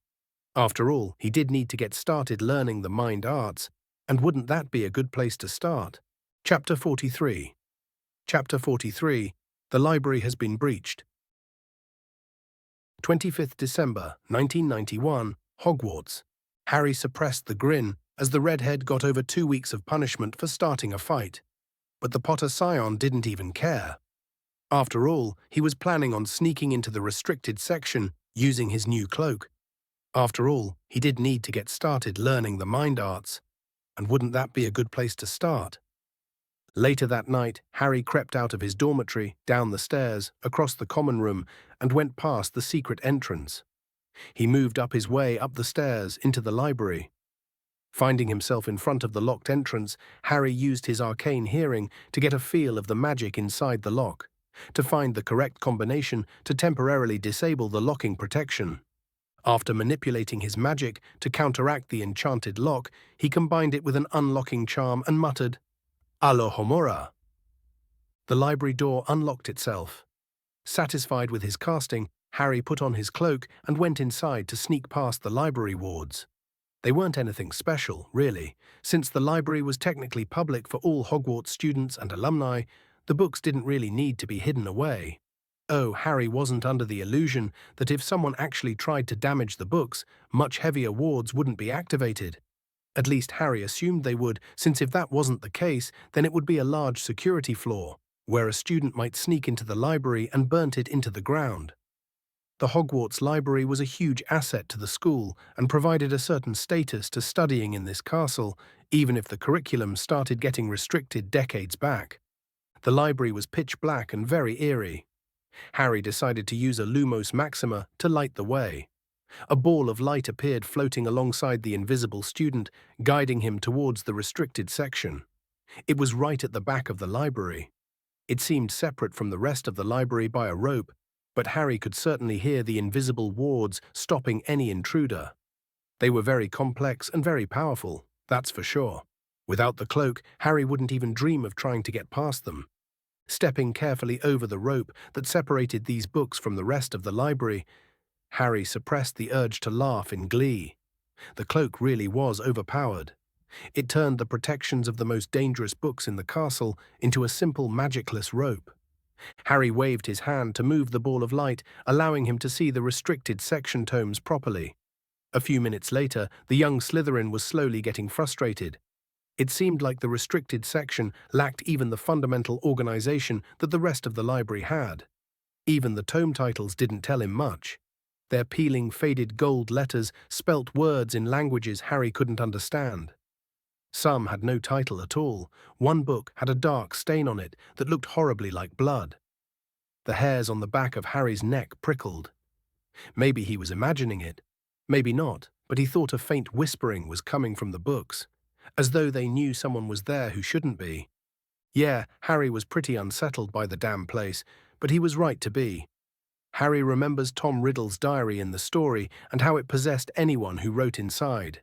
After all, he did need to get started learning the mind arts, and wouldn't that be a good place to start? Chapter 43. Chapter 43. The library has been breached. 25th December, 1991, Hogwarts. Harry suppressed the grin as the redhead got over 2 weeks of punishment for starting a fight. But the Potter Scion didn't even care. After all, he was planning on sneaking into the restricted section using his new cloak. After all, he did need to get started learning the mind arts, and wouldn't that be a good place to start? Later that night, Harry crept out of his dormitory, down the stairs, across the common room, and went past the secret entrance. He moved up his way up the stairs into the library. Finding himself in front of the locked entrance, Harry used his arcane hearing to get a feel of the magic inside the lock, to find the correct combination to temporarily disable the locking protection. After manipulating his magic to counteract the enchanted lock, he combined it with an unlocking charm and muttered, "Alohomora." The library door unlocked itself. Satisfied with his casting, Harry put on his cloak and went inside to sneak past the library wards. They weren't anything special, really. Since the library was technically public for all Hogwarts students and alumni, the books didn't really need to be hidden away. Oh, Harry wasn't under the illusion that if someone actually tried to damage the books, much heavier wards wouldn't be activated. At least Harry assumed they would, since if that wasn't the case, then it would be a large security flaw, where a student might sneak into the library and burnt it into the ground. The Hogwarts library was a huge asset to the school and provided a certain status to studying in this castle, even if the curriculum started getting restricted decades back. The library was pitch black and very eerie. Harry decided to use a Lumos Maxima to light the way. A ball of light appeared floating alongside the invisible student, guiding him towards the restricted section. It was right at the back of the library. It seemed separate from the rest of the library by a rope, but Harry could certainly hear the invisible wards stopping any intruder. They were very complex and very powerful, that's for sure. Without the cloak, Harry wouldn't even dream of trying to get past them. Stepping carefully over the rope that separated these books from the rest of the library, Harry suppressed the urge to laugh in glee. The cloak really was overpowered. It turned the protections of the most dangerous books in the castle into a simple magicless rope. Harry waved his hand to move the ball of light, allowing him to see the restricted section tomes properly. A few minutes later, the young Slytherin was slowly getting frustrated. It seemed like the restricted section lacked even the fundamental organization that the rest of the library had. Even the tome titles didn't tell him much. Their peeling, faded gold letters spelt words in languages Harry couldn't understand. Some had no title at all. One book had a dark stain on it that looked horribly like blood. The hairs on the back of Harry's neck prickled. Maybe he was imagining it. Maybe not, but he thought a faint whispering was coming from the books, as though they knew someone was there who shouldn't be. Yeah, Harry was pretty unsettled by the damn place, but he was right to be. Harry remembers Tom Riddle's diary in the story and how it possessed anyone who wrote inside.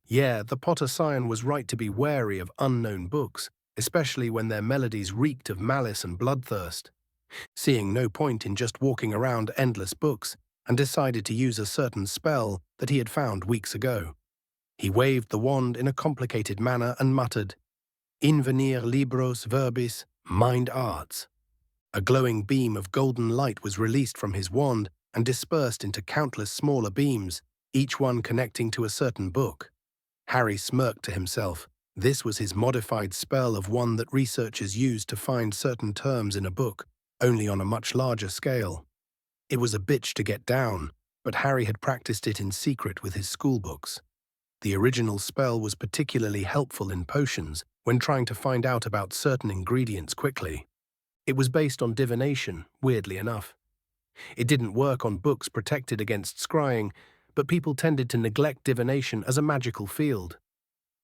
Yeah, the Potter Scion was right to be wary of unknown books, especially when their melodies reeked of malice and bloodthirst. Seeing no point in just walking around endless books, and decided to use a certain spell that he had found weeks ago. He waved the wand in a complicated manner and muttered, "Invenir libros verbis, mind arts." A glowing beam of golden light was released from his wand and dispersed into countless smaller beams, each one connecting to a certain book. Harry smirked to himself. This was his modified spell of one that researchers used to find certain terms in a book, only on a much larger scale. It was a bitch to get down, but Harry had practiced it in secret with his schoolbooks. The original spell was particularly helpful in potions when trying to find out about certain ingredients quickly. It was based on divination, weirdly enough. It didn't work on books protected against scrying, but people tended to neglect divination as a magical field.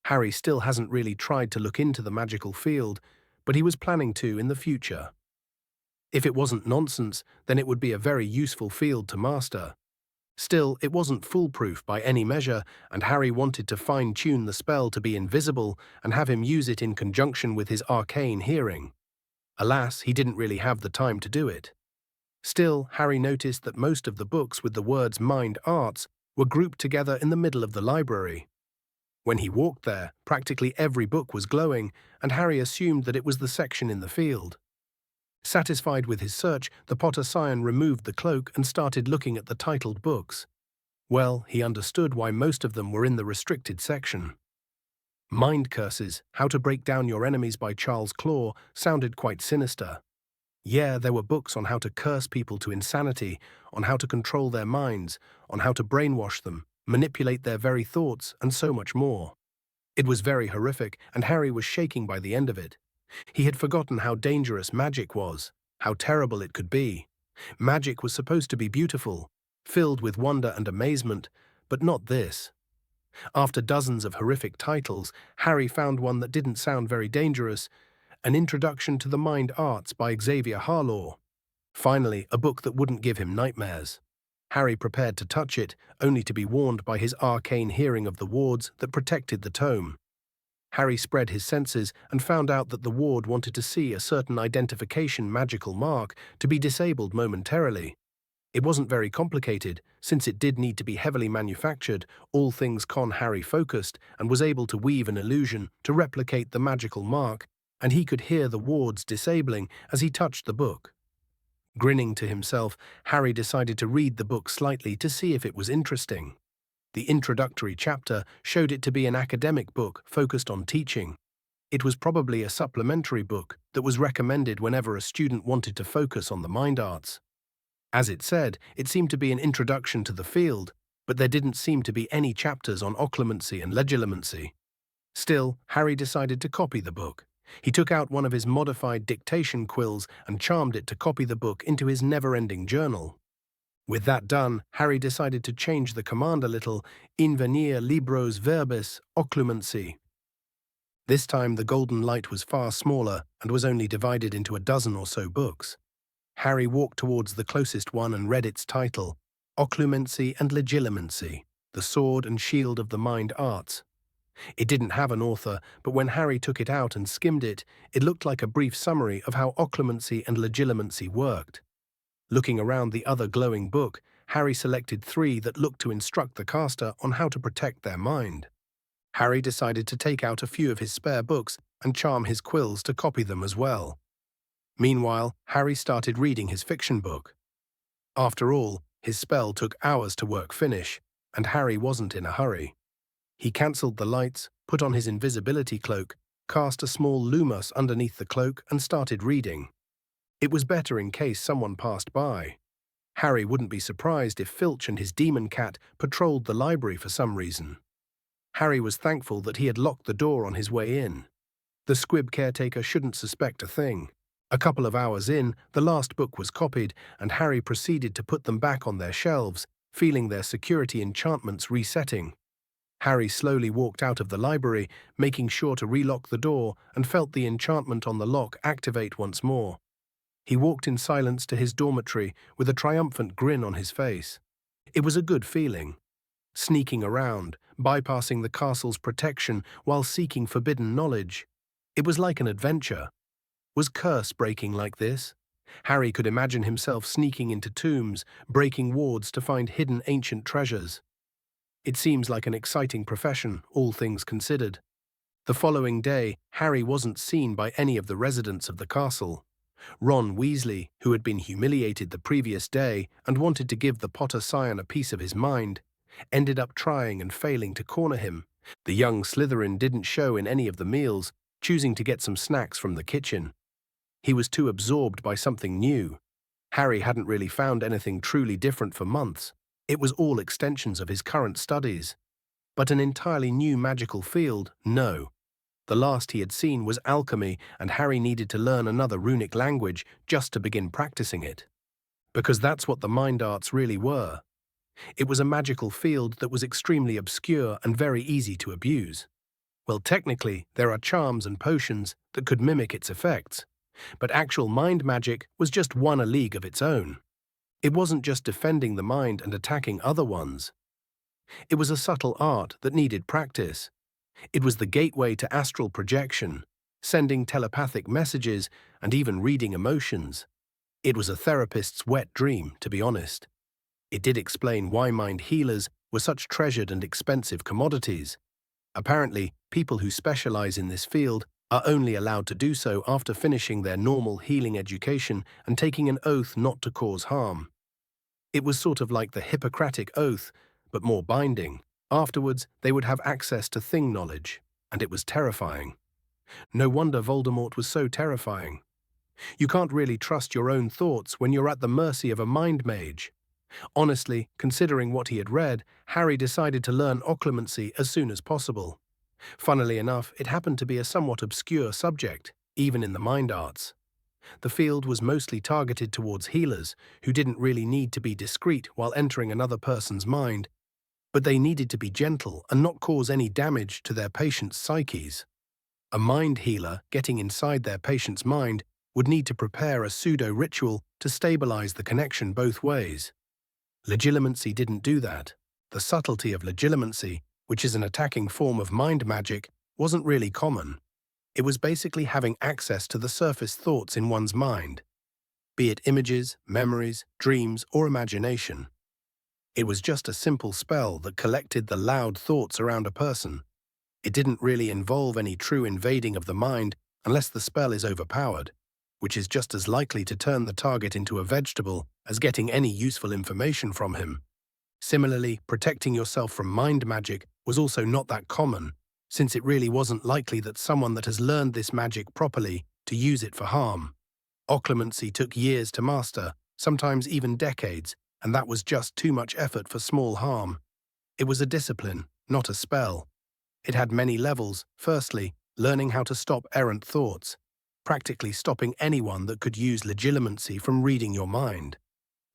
Harry still hasn't really tried to look into the magical field, but he was planning to in the future. If it wasn't nonsense, then it would be a very useful field to master. Still, it wasn't foolproof by any measure, and Harry wanted to fine-tune the spell to be invisible and have him use it in conjunction with his arcane hearing. Alas, he didn't really have the time to do it. Still, Harry noticed that most of the books with the words mind arts were grouped together in the middle of the library. When he walked there, practically every book was glowing, and Harry assumed that it was the section in the field. Satisfied with his search, the Potter Scion removed the cloak and started looking at the titled books. Well, he understood why most of them were in the restricted section. Mind Curses, How to Break Down Your Enemies by Charles Claw sounded quite sinister. Yeah, there were books on how to curse people to insanity, on how to control their minds, on how to brainwash them, manipulate their very thoughts, and so much more. It was very horrific, and Harry was shaking by the end of it. He had forgotten how dangerous magic was, how terrible it could be. Magic was supposed to be beautiful, filled with wonder and amazement, but not this. After dozens of horrific titles, Harry found one that didn't sound very dangerous, An Introduction to the Mind Arts by Xavier Harlaw. Finally, a book that wouldn't give him nightmares. Harry prepared to touch it, only to be warned by his arcane hearing of the wards that protected the tome. Harry spread his senses and found out that the ward wanted to see a certain identification magical mark to be disabled momentarily. It wasn't very complicated, since it did need to be heavily manufactured, all things con Harry focused and was able to weave an illusion to replicate the magical mark, and he could hear the wards disabling as he touched the book. Grinning to himself, Harry decided to read the book slightly to see if it was interesting. The introductory chapter showed it to be an academic book focused on teaching. It was probably a supplementary book that was recommended whenever a student wanted to focus on the mind arts. As it said, it seemed to be an introduction to the field, but there didn't seem to be any chapters on occlumency and legilimency. Still, Harry decided to copy the book. He took out one of his modified dictation quills and charmed it to copy the book into his never-ending journal. With that done, Harry decided to change the command a little, invenir libros verbis occlumency. This time the golden light was far smaller and was only divided into a dozen or so books. Harry walked towards the closest one and read its title, Occlumency and Legilimency, the Sword and Shield of the Mind Arts. It didn't have an author, but when Harry took it out and skimmed it, it looked like a brief summary of how occlumency and legilimency worked. Looking around the other glowing book, Harry selected 3 that looked to instruct the caster on how to protect their mind. Harry decided to take out a few of his spare books and charm his quills to copy them as well. Meanwhile, Harry started reading his fiction book. After all, his spell took hours to work finish, and Harry wasn't in a hurry. He cancelled the lights, put on his invisibility cloak, cast a small lumos underneath the cloak and started reading. It was better in case someone passed by. Harry wouldn't be surprised if Filch and his demon cat patrolled the library for some reason. Harry was thankful that he had locked the door on his way in. The squib caretaker shouldn't suspect a thing. A couple of hours in, the last book was copied, and Harry proceeded to put them back on their shelves, feeling their security enchantments resetting. Harry slowly walked out of the library, making sure to relock the door, and felt the enchantment on the lock activate once more. He walked in silence to his dormitory with a triumphant grin on his face. It was a good feeling. Sneaking around, bypassing the castle's protection while seeking forbidden knowledge. It was like an adventure. Was curse breaking like this? Harry could imagine himself sneaking into tombs, breaking wards to find hidden ancient treasures. It seems like an exciting profession, all things considered. The following day, Harry wasn't seen by any of the residents of the castle. Ron Weasley, who had been humiliated the previous day and wanted to give the Potter scion a piece of his mind, ended up trying and failing to corner him. The young Slytherin didn't show in any of the meals, choosing to get some snacks from the kitchen. He was too absorbed by something new. Harry hadn't really found anything truly different for months. It was all extensions of his current studies. But an entirely new magical field, no. The last he had seen was alchemy, and Harry needed to learn another runic language just to begin practicing it. Because that's what the mind arts really were. It was a magical field that was extremely obscure and very easy to abuse. Well, technically, there are charms and potions that could mimic its effects, but actual mind magic was just one a league of its own. It wasn't just defending the mind and attacking other ones. It was a subtle art that needed practice. It was the gateway to astral projection, sending telepathic messages, and even reading emotions. It was a therapist's wet dream, to be honest. It did explain why mind healers were such treasured and expensive commodities. Apparently, people who specialize in this field are only allowed to do so after finishing their normal healing education and taking an oath not to cause harm. It was sort of like the Hippocratic Oath, but more binding. Afterwards, they would have access to thing knowledge. and it was terrifying. No wonder Voldemort was so terrifying. You can't really trust your own thoughts when you're at the mercy of a mind mage. Honestly, considering what he had read, Harry decided to learn occlumency as soon as possible. Funnily enough, it happened to be a somewhat obscure subject, even in the mind arts. The field was mostly targeted towards healers, who didn't really need to be discreet while entering another person's mind, but they needed to be gentle and not cause any damage to their patients' psyches. A mind healer getting inside their patient's mind would need to prepare a pseudo-ritual to stabilize the connection both ways. Legilimency didn't do that. The subtlety of legilimency, which is an attacking form of mind magic, wasn't really common. It was basically having access to the surface thoughts in one's mind, be it images, memories, dreams, or imagination. It was just a simple spell that collected the loud thoughts around a person. It didn't really involve any true invading of the mind unless the spell is overpowered, which is just as likely to turn the target into a vegetable as getting any useful information from him. Similarly, protecting yourself from mind magic was also not that common, since it really wasn't likely that someone that has learned this magic properly to use it for harm. Occlumency took years to master, sometimes even decades, and that was just too much effort for small harm. It was a discipline, not a spell. It had many levels. Firstly, learning how to stop errant thoughts, practically stopping anyone that could use legilimency from reading your mind.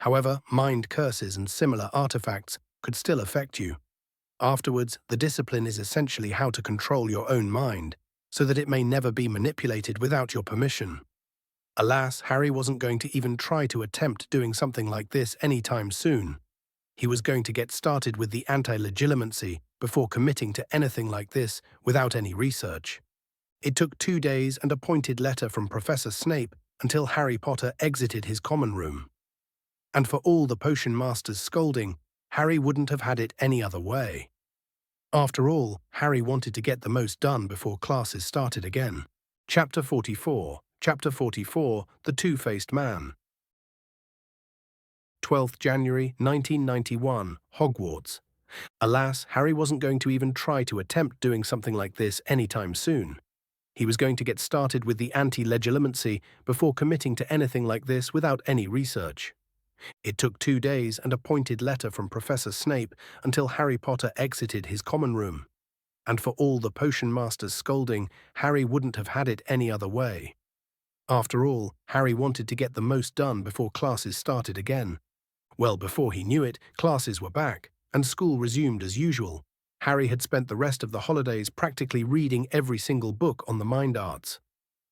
However, mind curses and similar artifacts could still affect you. Afterwards, the discipline is essentially how to control your own mind, so that it may never be manipulated without your permission. Alas, Harry wasn't going to even try to attempt doing something like this anytime soon. He was going to get started with the anti-legilimency before committing to anything like this without any research. It took 2 days and a pointed letter from Professor Snape until Harry Potter exited his common room. And for all the Potion Master's scolding, Harry wouldn't have had it any other way. After all, Harry wanted to get the most done before classes started again. Chapter 44. Chapter 44, The Two-Faced Man. 12th January 1991, Hogwarts. Alas, Harry wasn't going to even try to attempt doing something like this anytime soon. He was going to get started with the anti-legilimency before committing to anything like this without any research. It took 2 days and a pointed letter from Professor Snape until Harry Potter exited his common room. And for all the Potion Master's scolding, Harry wouldn't have had it any other way. After all, Harry wanted to get the most done before classes started again. Well, before he knew it, classes were back, and school resumed as usual. Harry had spent the rest of the holidays practically reading every single book on the mind arts.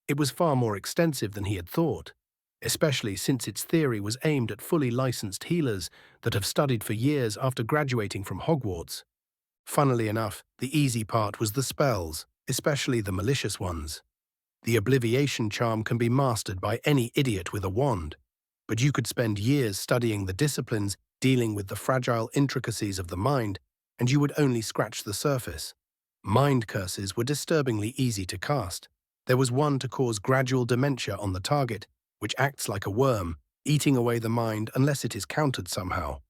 It was far more extensive than he had thought, especially since its theory was aimed at fully licensed healers that have studied for years after graduating from Hogwarts. Funnily enough, the easy part was the spells, especially the malicious ones. The Obliviation charm can be mastered by any idiot with a wand, but you could spend years studying the disciplines dealing with the fragile intricacies of the mind, and you would only scratch the surface. Mind curses were disturbingly easy to cast. There was one to cause gradual dementia on the target, which acts like a worm, eating away the mind unless it is countered somehow.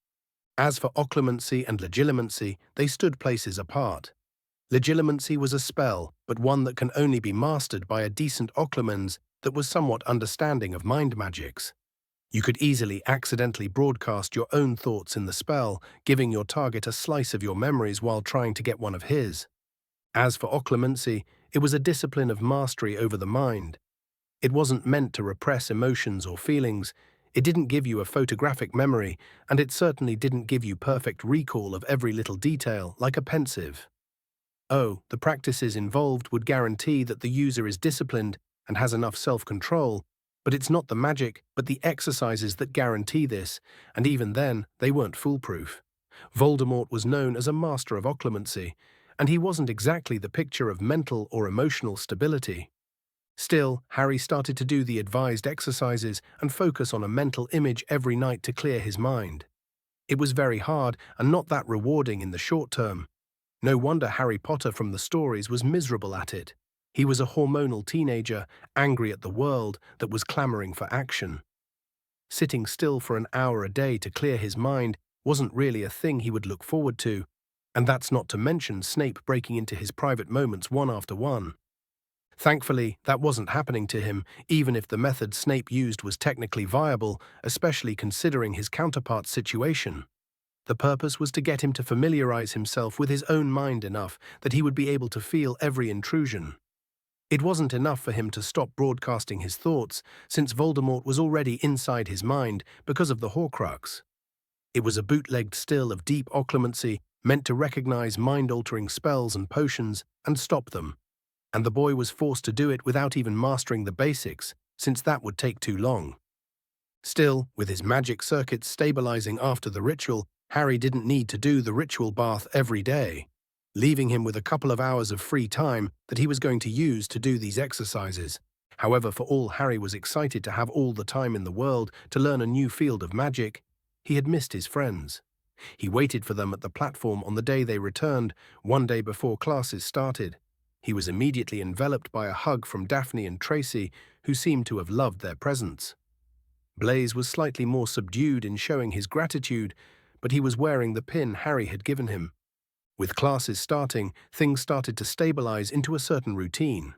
As for occlumency and legilimency, they stood places apart. Legilimency was a spell, but one that can only be mastered by a decent occlumens that was somewhat understanding of mind magics. You could easily accidentally broadcast your own thoughts in the spell, giving your target a slice of your memories while trying to get one of his. As for occlumency, it was a discipline of mastery over the mind. It wasn't meant to repress emotions or feelings, it didn't give you a photographic memory, and it certainly didn't give you perfect recall of every little detail like a pensieve. Oh, the practices involved would guarantee that the user is disciplined and has enough self-control, but it's not the magic but the exercises that guarantee this, and even then, they weren't foolproof. Voldemort was known as a master of occlumency, and he wasn't exactly the picture of mental or emotional stability. Still, Harry started to do the advised exercises and focus on a mental image every night to clear his mind. It was very hard and not that rewarding in the short term. No wonder Harry Potter from the stories was miserable at it. He was a hormonal teenager, angry at the world that was clamoring for action. Sitting still for an hour a day to clear his mind wasn't really a thing he would look forward to, And that's not to mention Snape breaking into his private moments one after one. Thankfully, that wasn't happening to him, even if the method Snape used was technically viable, especially considering his counterpart's situation. The purpose was to get him to familiarize himself with his own mind enough that he would be able to feel every intrusion. It wasn't enough for him to stop broadcasting his thoughts, since Voldemort was already inside his mind because of the Horcrux. It was a bootlegged still of deep occlumency meant to recognize mind-altering spells and potions and stop them. And the boy was forced to do it without even mastering the basics, since that would take too long. Still, with his magic circuits stabilizing after the ritual, Harry didn't need to do the ritual bath every day, leaving him with a couple of hours of free time that he was going to use to do these exercises. However, for all Harry was excited to have all the time in the world to learn a new field of magic, he had missed his friends. He waited for them at the platform on the day they returned, one day before classes started. He was immediately enveloped by a hug from Daphne and Tracy, who seemed to have loved their presence. Blaise was slightly more subdued in showing his gratitude, but he was wearing the pin Harry had given him. With classes starting, things started to stabilize into a certain routine.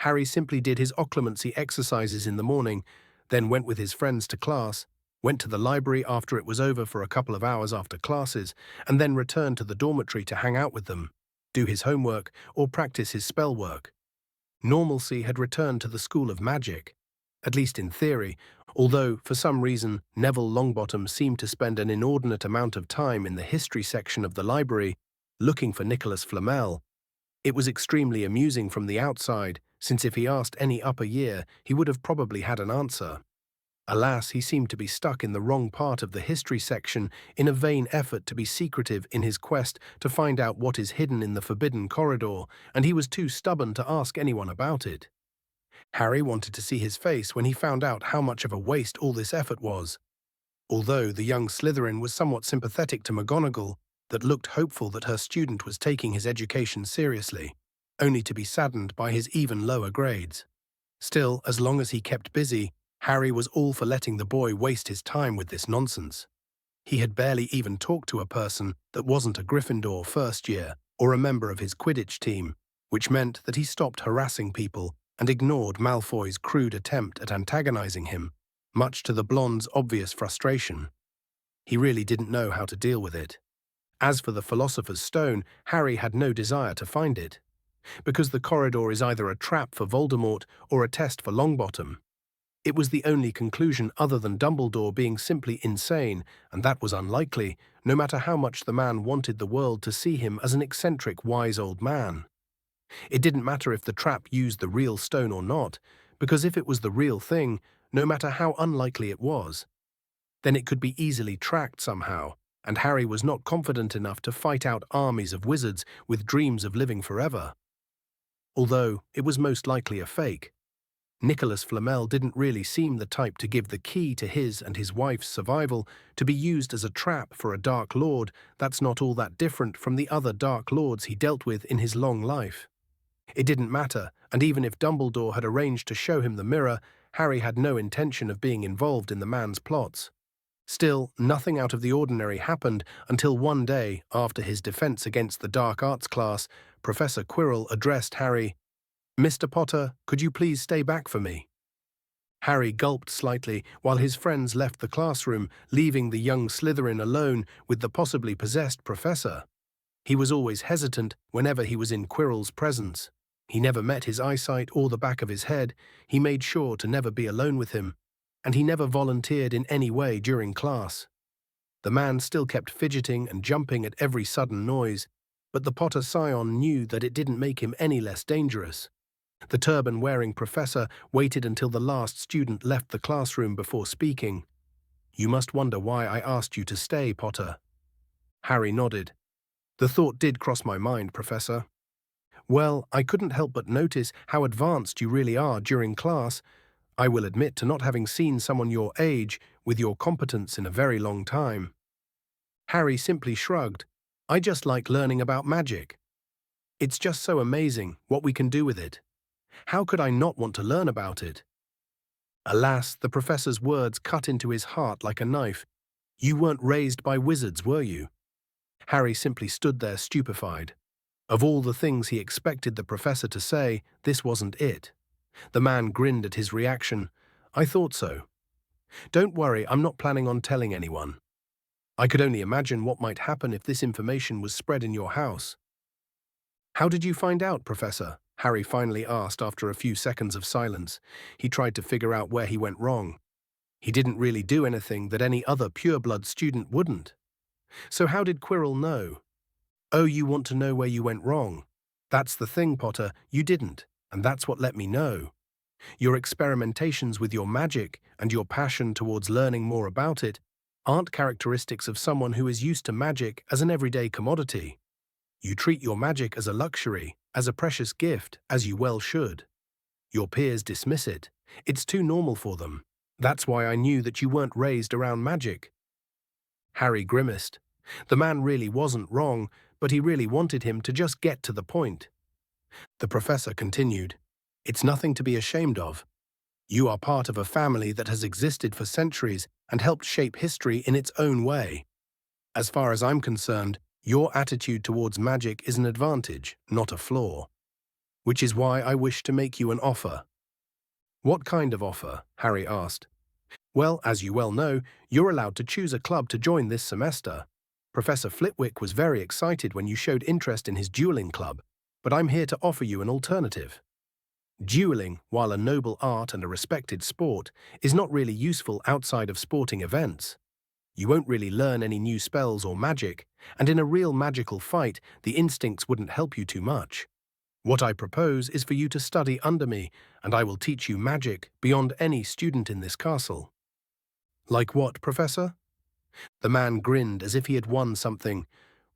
Harry simply did his occlumency exercises in the morning, then went with his friends to class, went to the library after it was over for a couple of hours after classes, and then returned to the dormitory to hang out with them, do his homework, or practice his spell work. Normalcy had returned to the School of Magic, at least in theory, although, for some reason, Neville Longbottom seemed to spend an inordinate amount of time in the history section of the library, looking for Nicholas Flamel. It was extremely amusing from the outside, since if he asked any upper year, he would have probably had an answer. Alas, he seemed to be stuck in the wrong part of the history section in a vain effort to be secretive in his quest to find out what is hidden in the forbidden corridor, and he was too stubborn to ask anyone about it. Harry wanted to see his face when he found out how much of a waste all this effort was. Although the young Slytherin was somewhat sympathetic to McGonagall, that looked hopeful that her student was taking his education seriously, only to be saddened by his even lower grades. Still, as long as he kept busy, Harry was all for letting the boy waste his time with this nonsense. He had barely even talked to a person that wasn't a Gryffindor first year or a member of his Quidditch team, which meant that he stopped harassing people and ignored Malfoy's crude attempt at antagonizing him, much to the blonde's obvious frustration. He really didn't know how to deal with it. As for the Philosopher's Stone, Harry had no desire to find it, because the corridor is either a trap for Voldemort or a test for Longbottom. It was the only conclusion other than Dumbledore being simply insane, and that was unlikely, no matter how much the man wanted the world to see him as an eccentric, wise old man. It didn't matter if the trap used the real stone or not, because if it was the real thing, no matter how unlikely it was, then it could be easily tracked somehow, and Harry was not confident enough to fight out armies of wizards with dreams of living forever. Although it was most likely a fake. Nicholas Flamel didn't really seem the type to give the key to his and his wife's survival to be used as a trap for a Dark Lord that's not all that different from the other Dark Lords he dealt with in his long life. It didn't matter, and even if Dumbledore had arranged to show him the mirror, Harry had no intention of being involved in the man's plots. Still, nothing out of the ordinary happened until one day, after his defense against the dark arts class, Professor Quirrell addressed Harry. "Mr. Potter, could you please stay back for me?" Harry gulped slightly while his friends left the classroom, leaving the young Slytherin alone with the possibly possessed professor. He was always hesitant whenever he was in Quirrell's presence. He never met his eyesight or the back of his head, he made sure to never be alone with him, and he never volunteered in any way during class. The man still kept fidgeting and jumping at every sudden noise, but the Potter scion knew that it didn't make him any less dangerous. The turban-wearing professor waited until the last student left the classroom before speaking. "You must wonder why I asked you to stay, Potter." Harry nodded. "The thought did cross my mind, Professor." "Well, I couldn't help but notice how advanced you really are during class. I will admit to not having seen someone your age with your competence in a very long time." Harry simply shrugged. "I just like learning about magic. It's just so amazing what we can do with it. How could I not want to learn about it?" Alas, the professor's words cut into his heart like a knife. "You weren't raised by wizards, were you?" Harry simply stood there stupefied. Of all the things he expected the professor to say, this wasn't it. The man grinned at his reaction. I thought so. Don't worry, I'm not planning on telling anyone. I could only imagine what might happen if this information was spread in your house. How did you find out, Professor? Harry finally asked after a few seconds of silence. He tried to figure out where he went wrong. He didn't really do anything that any other pureblood student wouldn't. So how did Quirrell know? Oh, you want to know where you went wrong? That's the thing, Potter, you didn't, and that's what let me know. Your experimentations with your magic and your passion towards learning more about it aren't characteristics of someone who is used to magic as an everyday commodity. You treat your magic as a luxury, as a precious gift, as you well should. Your peers dismiss it. It's too normal for them. That's why I knew that you weren't raised around magic. Harry grimaced. The man really wasn't wrong, but he really wanted him to just get to the point. The professor continued, It's nothing to be ashamed of. You are part of a family that has existed for centuries and helped shape history in its own way. As far as I'm concerned, your attitude towards magic is an advantage, not a flaw. Which is why I wish to make you an offer. What kind of offer? Harry asked. Well, as you well know, you're allowed to choose a club to join this semester. Professor Flitwick was very excited when you showed interest in his dueling club, but I'm here to offer you an alternative. Dueling, while a noble art and a respected sport, is not really useful outside of sporting events. You won't really learn any new spells or magic, and in a real magical fight, the instincts wouldn't help you too much. What I propose is for you to study under me, and I will teach you magic beyond any student in this castle. Like what, Professor? The man grinned as if he had won something.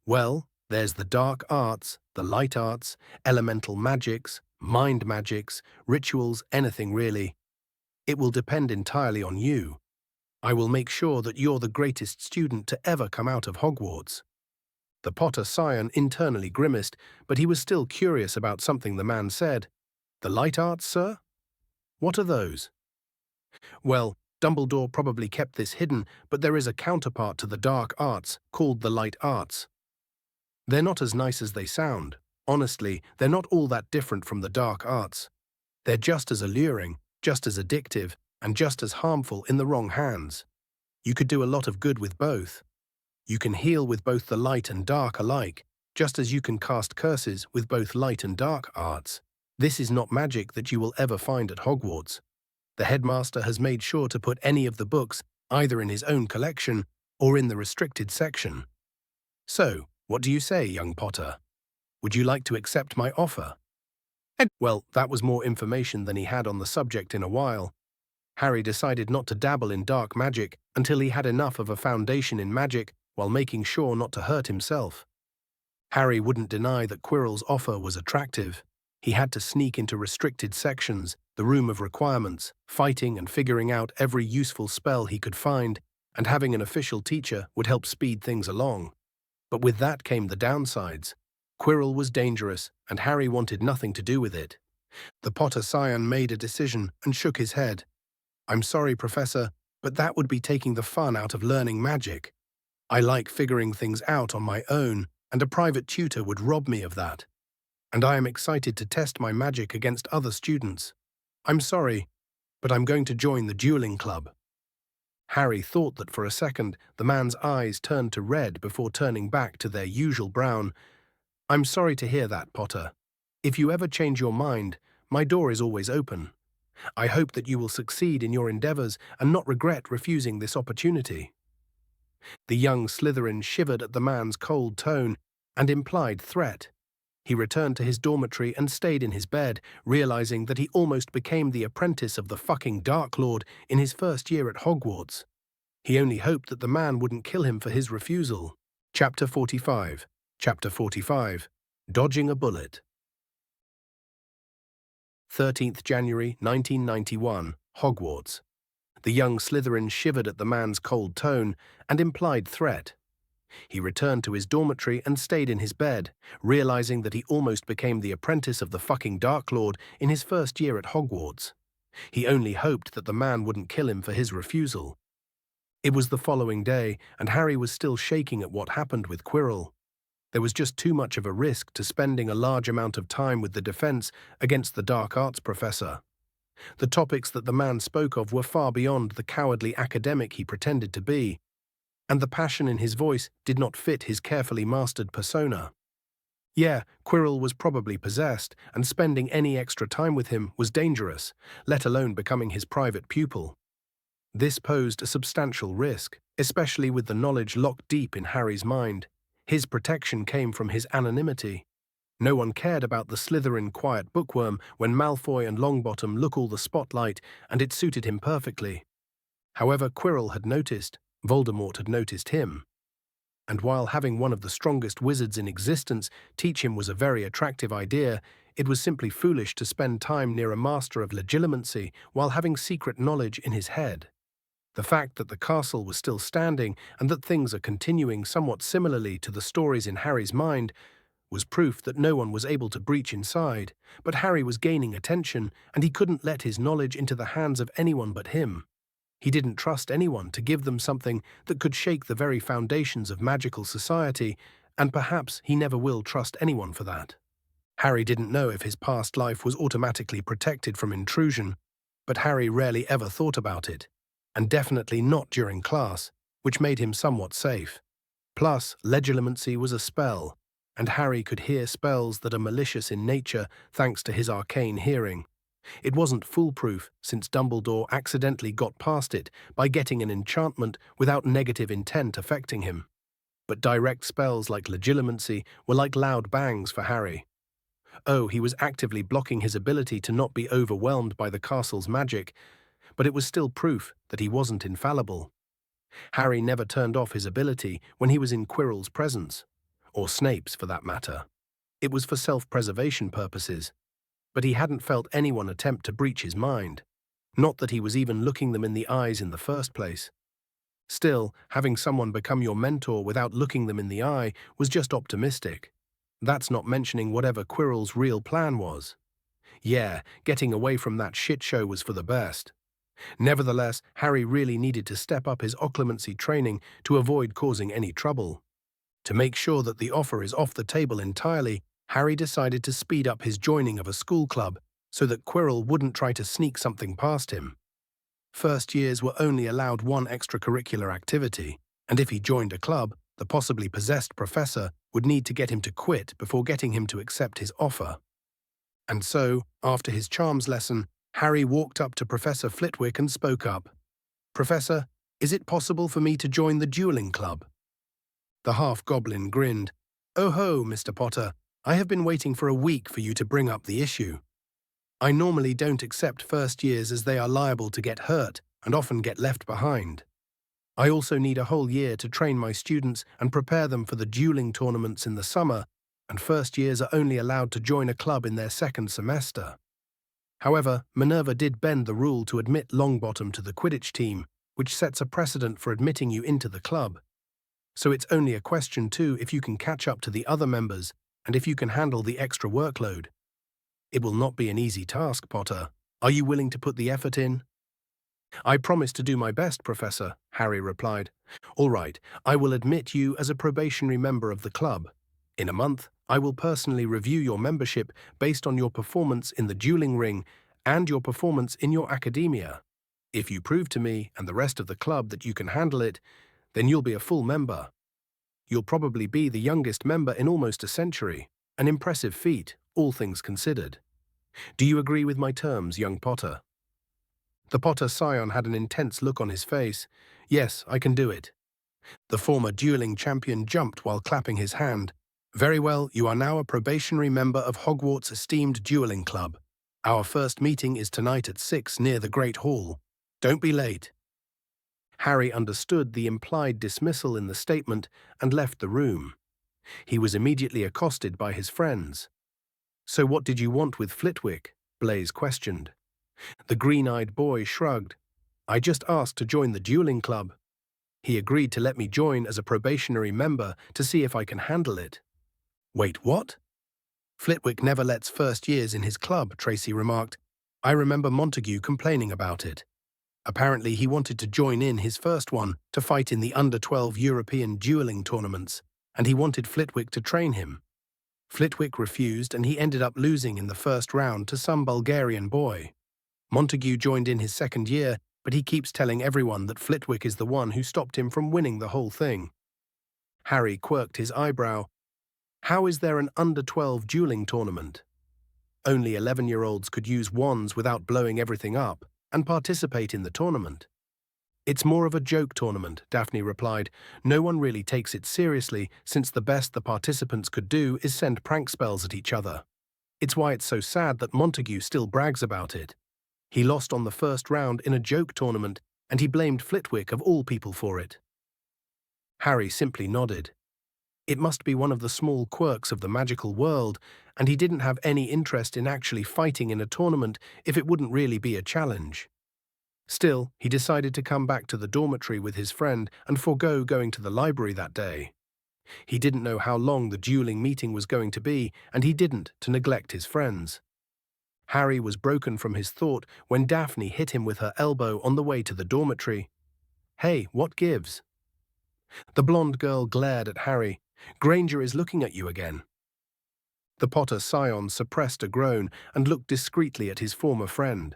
Well, there's the dark arts, the light arts, elemental magics, mind magics, rituals, anything really. It will depend entirely on you. I will make sure that you're the greatest student to ever come out of Hogwarts. The Potter scion internally grimaced, but he was still curious about something the man said. The light arts, sir? What are those? Well, Dumbledore probably kept this hidden, but there is a counterpart to the dark arts called the light arts. They're not as nice as they sound. Honestly, they're not all that different from the dark arts. They're just as alluring, just as addictive, and just as harmful in the wrong hands. You could do a lot of good with both. You can heal with both the light and dark alike, just as you can cast curses with both light and dark arts. This is not magic that you will ever find at Hogwarts. The headmaster has made sure to put any of the books either in his own collection or in the restricted section. So, what do you say, young Potter? Would you like to accept my offer? Well, that was more information than he had on the subject in a while. Harry decided not to dabble in dark magic until he had enough of a foundation in magic while making sure not to hurt himself. Harry wouldn't deny that Quirrell's offer was attractive. He had to sneak into restricted sections, the room of requirements, fighting and figuring out every useful spell he could find, and having an official teacher would help speed things along. But with that came the downsides. Quirrell was dangerous, and Harry wanted nothing to do with it. The Potter scion made a decision and shook his head. I'm sorry, Professor, but that would be taking the fun out of learning magic. I like figuring things out on my own, and a private tutor would rob me of that. And I am excited to test my magic against other students. I'm sorry, but I'm going to join the dueling club. Harry thought that for a second the man's eyes turned to red before turning back to their usual brown. I'm sorry to hear that, Potter. If you ever change your mind, my door is always open. I hope that you will succeed in your endeavors and not regret refusing this opportunity. The young Slytherin shivered at the man's cold tone and implied threat. He returned to his dormitory and stayed in his bed, realizing that he almost became the apprentice of the fucking Dark Lord in his first year at Hogwarts. He only hoped that the man wouldn't kill him for his refusal. Chapter 45. Chapter 45. Dodging a Bullet. 13th January 1991, Hogwarts. The young Slytherin shivered at the man's cold tone and implied threat. He returned to his dormitory and stayed in his bed, realizing that he almost became the apprentice of the fucking Dark Lord in his first year at Hogwarts. He only hoped that the man wouldn't kill him for his refusal. It was the following day, and Harry was still shaking at what happened with Quirrell. There was just too much of a risk to spending a large amount of time with the defense against the dark arts professor. The topics that the man spoke of were far beyond the cowardly academic he pretended to be, and the passion in his voice did not fit his carefully mastered persona. Yeah, Quirrell was probably possessed, and spending any extra time with him was dangerous, let alone becoming his private pupil. This posed a substantial risk, especially with the knowledge locked deep in Harry's mind. His protection came from his anonymity. No one cared about the Slytherin quiet bookworm when Malfoy and Longbottom look all the spotlight, and it suited him perfectly. However, Quirrell had noticed, Voldemort had noticed him. And while having one of the strongest wizards in existence teach him was a very attractive idea, it was simply foolish to spend time near a master of legilimency while having secret knowledge in his head. The fact that the castle was still standing and that things are continuing somewhat similarly to the stories in Harry's mind was proof that no one was able to breach inside, but Harry was gaining attention and he couldn't let his knowledge into the hands of anyone but him. He didn't trust anyone to give them something that could shake the very foundations of magical society, and perhaps he never will trust anyone for that. Harry didn't know if his past life was automatically protected from intrusion, but Harry rarely ever thought about it, and definitely not during class, which made him somewhat safe. Plus, legilimency was a spell, and Harry could hear spells that are malicious in nature thanks to his arcane hearing. It wasn't foolproof, since Dumbledore accidentally got past it by getting an enchantment without negative intent affecting him. But direct spells like legilimency were like loud bangs for Harry. Oh, he was actively blocking his ability to not be overwhelmed by the castle's magic, but it was still proof that he wasn't infallible. Harry never turned off his ability when he was in Quirrell's presence, or Snape's for that matter. It was for self-preservation purposes, but he hadn't felt anyone attempt to breach his mind, not that he was even looking them in the eyes in the first place. Still, having someone become your mentor without looking them in the eye was just optimistic. That's not mentioning whatever Quirrell's real plan was. Yeah, getting away from that shit show was for the best. Nevertheless, Harry really needed to step up his occlumency training to avoid causing any trouble. To make sure that the offer is off the table entirely, Harry decided to speed up his joining of a school club so that Quirrell wouldn't try to sneak something past him. First years were only allowed one extracurricular activity, and if he joined a club, the possibly possessed professor would need to get him to quit before getting him to accept his offer. And so, after his charms lesson, Harry walked up to Professor Flitwick and spoke up. "Professor, is it possible for me to join the dueling club?" The half-goblin grinned. "Oh ho, Mr. Potter, I have been waiting for a week for you to bring up the issue. I normally don't accept first years as they are liable to get hurt and often get left behind. I also need a whole year to train my students and prepare them for the dueling tournaments in the summer, and first years are only allowed to join a club in their second semester." However, Minerva did bend the rule to admit Longbottom to the Quidditch team, which sets a precedent for admitting you into the club. So it's only a question too if you can catch up to the other members and if you can handle the extra workload. It will not be an easy task, Potter. Are you willing to put the effort in? "I promise to do my best, Professor," Harry replied. "All right, I will admit you as a probationary member of the club. In a month, I will personally review your membership based on your performance in the dueling ring and your performance in your academia. If you prove to me and the rest of the club that you can handle it, then you'll be a full member. You'll probably be the youngest member in almost a century, an impressive feat, all things considered. Do you agree with my terms, young Potter?" The Potter scion had an intense look on his face. "Yes, I can do it." The former dueling champion jumped while clapping his hand. "Very well, you are now a probationary member of Hogwarts' esteemed dueling club. Our first meeting is tonight at 6 near the Great Hall. Don't be late." Harry understood the implied dismissal in the statement and left the room. He was immediately accosted by his friends. "So what did you want with Flitwick?" Blaise questioned. The green-eyed boy shrugged. "I just asked to join the dueling club. He agreed to let me join as a probationary member to see if I can handle it." "Wait, what?" "Flitwick never lets first years in his club," Tracy remarked. "I remember Montague complaining about it." Apparently, he wanted to join in his first one to fight in the under-12 European dueling tournaments, and he wanted Flitwick to train him. Flitwick refused, and he ended up losing in the first round to some Bulgarian boy. Montague joined in his second year, but he keeps telling everyone that Flitwick is the one who stopped him from winning the whole thing. Harry quirked his eyebrow. How is there an under-12 dueling tournament? Only 11-year-olds could use wands without blowing everything up and participate in the tournament. It's more of a joke tournament, Daphne replied. No one really takes it seriously, since the best the participants could do is send prank spells at each other. It's why it's so sad that Montague still brags about it. He lost on the first round in a joke tournament, and he blamed Flitwick of all people for it. Harry simply nodded. It must be one of the small quirks of the magical world, and he didn't have any interest in actually fighting in a tournament if it wouldn't really be a challenge. Still, he decided to come back to the dormitory with his friend and forego going to the library that day. He didn't know how long the dueling meeting was going to be, and he didn't to neglect his friends. Harry was broken from his thought when Daphne hit him with her elbow on the way to the dormitory. "Hey, what gives?" The blonde girl glared at Harry. "Granger is looking at you again." The Potter scion suppressed a groan and looked discreetly at his former friend.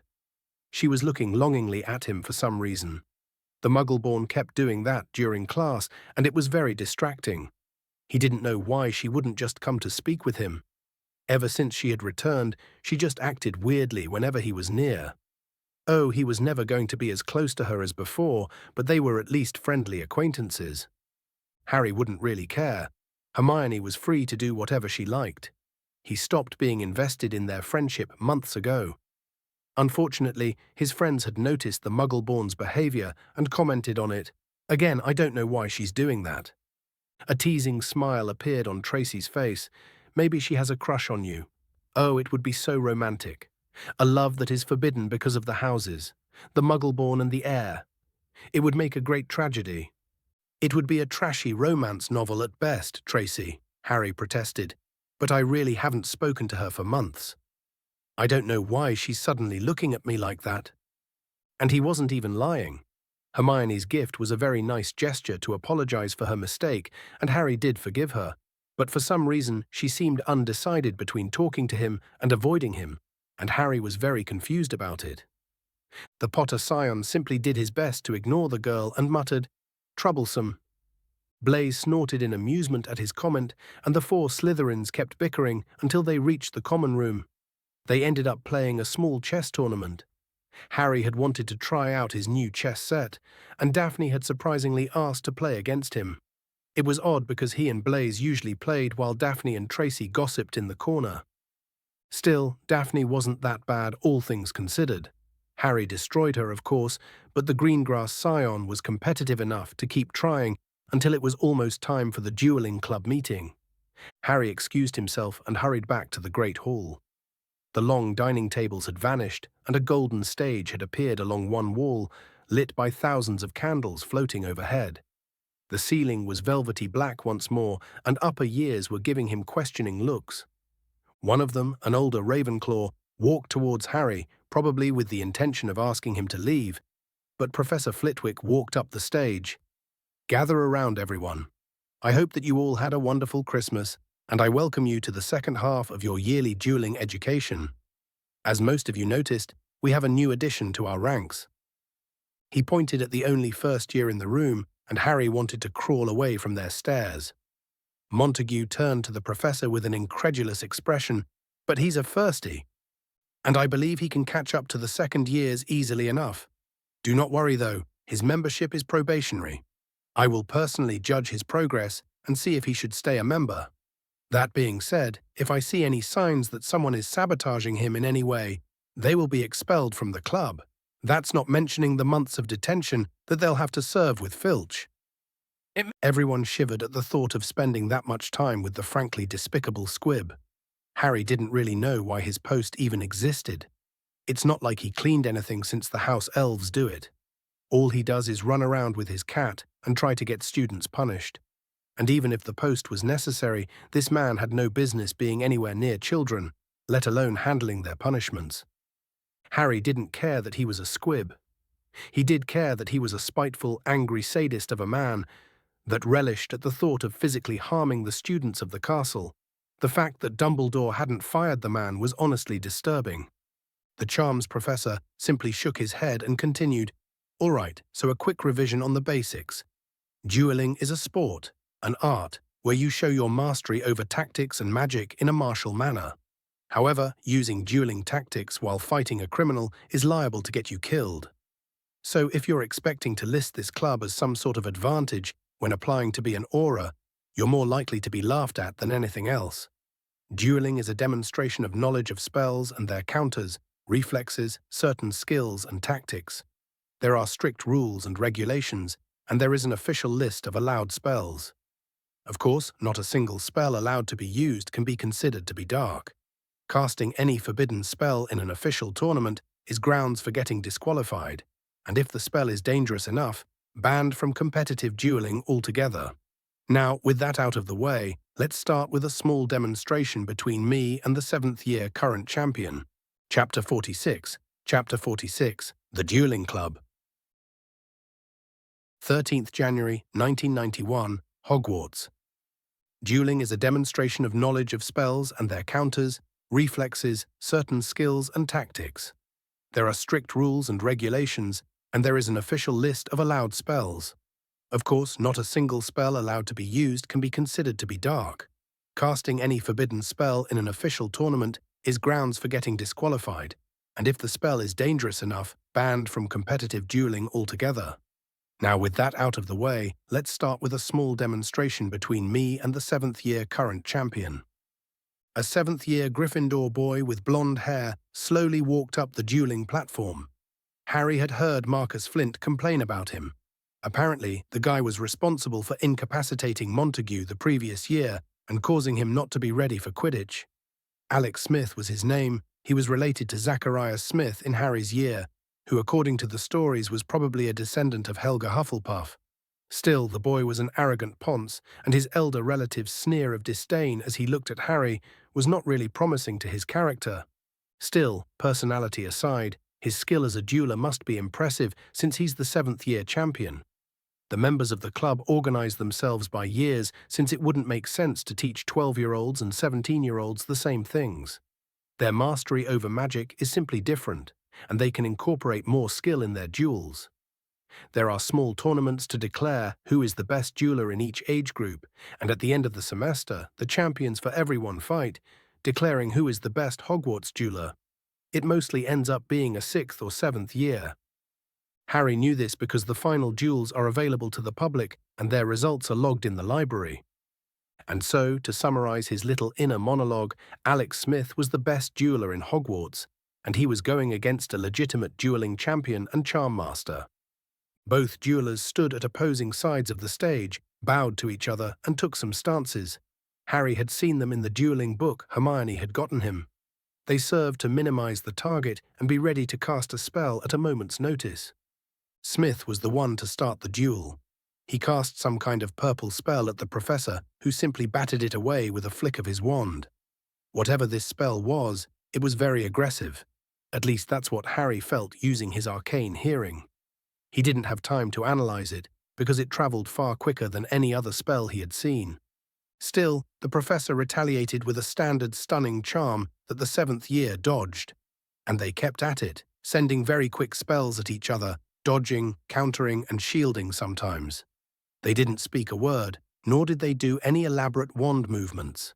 She was looking longingly at him for some reason. The Muggle-born kept doing that during class, and it was very distracting. He didn't know why she wouldn't just come to speak with him. Ever since she had returned, she just acted weirdly whenever he was near. Oh, he was never going to be as close to her as before, but they were at least friendly acquaintances. Harry wouldn't really care. Hermione was free to do whatever she liked. He stopped being invested in their friendship months ago. Unfortunately, his friends had noticed the Muggle-born's behavior and commented on it. "Again, I don't know why she's doing that." A teasing smile appeared on Tracy's face. "Maybe she has a crush on you." Oh, it would be so romantic. A love that is forbidden because of the houses, the Muggle-born and the heir. It would make a great tragedy. "It would be a trashy romance novel at best, Tracy," Harry protested. "But I really haven't spoken to her for months. I don't know why she's suddenly looking at me like that." And he wasn't even lying. Hermione's gift was a very nice gesture to apologize for her mistake, and Harry did forgive her. But for some reason, she seemed undecided between talking to him and avoiding him, and Harry was very confused about it. The Potter scion simply did his best to ignore the girl and muttered, "Troublesome." Blaise snorted in amusement at his comment, and the four Slytherins kept bickering until they reached the common room. They ended up playing a small chess tournament. Harry had wanted to try out his new chess set, and Daphne had surprisingly asked to play against him. It was odd because he and Blaise usually played while Daphne and Tracy gossiped in the corner. Still, Daphne wasn't that bad, all things considered. Harry destroyed her, of course, but the Greengrass scion was competitive enough to keep trying until it was almost time for the dueling club meeting. Harry excused himself and hurried back to the Great Hall. The long dining tables had vanished, and a golden stage had appeared along one wall, lit by thousands of candles floating overhead. The ceiling was velvety black once more, and upper years were giving him questioning looks. One of them, an older Ravenclaw, walked towards Harry, probably with the intention of asking him to leave, but Professor Flitwick walked up the stage. "Gather around, everyone. I hope that you all had a wonderful Christmas, and I welcome you to the second half of your yearly dueling education. As most of you noticed, we have a new addition to our ranks." He pointed at the only first year in the room, and Harry wanted to crawl away from their stares. Montague turned to the professor with an incredulous expression. "But he's a firstie, and I believe he can catch up to the second years easily enough. Do not worry, though, his membership is probationary. I will personally judge his progress and see if he should stay a member. That being said, if I see any signs that someone is sabotaging him in any way, they will be expelled from the club. That's not mentioning the months of detention that they'll have to serve with Filch." Everyone shivered at the thought of spending that much time with the frankly despicable squib. Harry didn't really know why his post even existed. It's not like he cleaned anything since the house elves do it. All he does is run around with his cat and try to get students punished. And even if the post was necessary, this man had no business being anywhere near children, let alone handling their punishments. Harry didn't care that he was a squib. He did care that he was a spiteful, angry sadist of a man that relished at the thought of physically harming the students of the castle. The fact that Dumbledore hadn't fired the man was honestly disturbing. The charms professor simply shook his head and continued, "All right, so a quick revision on the basics. Dueling is a sport, an art, where you show your mastery over tactics and magic in a martial manner. However, using dueling tactics while fighting a criminal is liable to get you killed. So if you're expecting to list this club as some sort of advantage when applying to be an aura, you're more likely to be laughed at than anything else. Dueling is a demonstration of knowledge of spells and their counters, reflexes, certain skills and tactics. There are strict rules and regulations, and there is an official list of allowed spells. Of course, not a single spell allowed to be used can be considered to be dark. Casting any forbidden spell in an official tournament is grounds for getting disqualified, and if the spell is dangerous enough, banned from competitive dueling altogether. Now, with that out of the way, let's start with a small demonstration between me and the 7th year current champion. Chapter 46. Chapter 46. The Dueling Club. 13th January 1991, Hogwarts. Dueling is a demonstration of knowledge of spells and their counters, reflexes, certain skills and tactics. There are strict rules and regulations, and there is an official list of allowed spells. Of course, not a single spell allowed to be used can be considered to be dark. Casting any forbidden spell in an official tournament is grounds for getting disqualified, and if the spell is dangerous enough, banned from competitive dueling altogether. Now, with that out of the way, let's start with a small demonstration between me and the 7th year current champion. A 7th year Gryffindor boy with blonde hair slowly walked up the dueling platform. Harry had heard Marcus Flint complain about him. Apparently, the guy was responsible for incapacitating Montague the previous year and causing him not to be ready for Quidditch. Alex Smith was his name. He was related to Zacharias Smith in Harry's year, who according to the stories was probably a descendant of Helga Hufflepuff. Still, the boy was an arrogant ponce, and his elder relative's sneer of disdain as he looked at Harry was not really promising to his character. Still, personality aside, his skill as a dueler must be impressive since he's the 7th year champion. The members of the club organize themselves by years since it wouldn't make sense to teach 12-year-olds and 17-year-olds the same things. Their mastery over magic is simply different, and they can incorporate more skill in their duels. There are small tournaments to declare who is the best dueler in each age group, and at the end of the semester, the champions for everyone fight, declaring who is the best Hogwarts dueler. It mostly ends up being a 6th or 7th year. Harry knew this because the final duels are available to the public and their results are logged in the library. And so, to summarize his little inner monologue, Alex Smith was the best dueler in Hogwarts, and he was going against a legitimate dueling champion and charm master. Both duelers stood at opposing sides of the stage, bowed to each other, and took some stances. Harry had seen them in the dueling book Hermione had gotten him. They served to minimize the target and be ready to cast a spell at a moment's notice. Smith was the one to start the duel. He cast some kind of purple spell at the professor, who simply batted it away with a flick of his wand. Whatever this spell was, it was very aggressive. At least that's what Harry felt using his arcane hearing. He didn't have time to analyze it, because it traveled far quicker than any other spell he had seen. Still, the professor retaliated with a standard stunning charm that the 7th year dodged. And they kept at it, sending very quick spells at each other, dodging, countering, and shielding sometimes. They didn't speak a word, nor did they do any elaborate wand movements.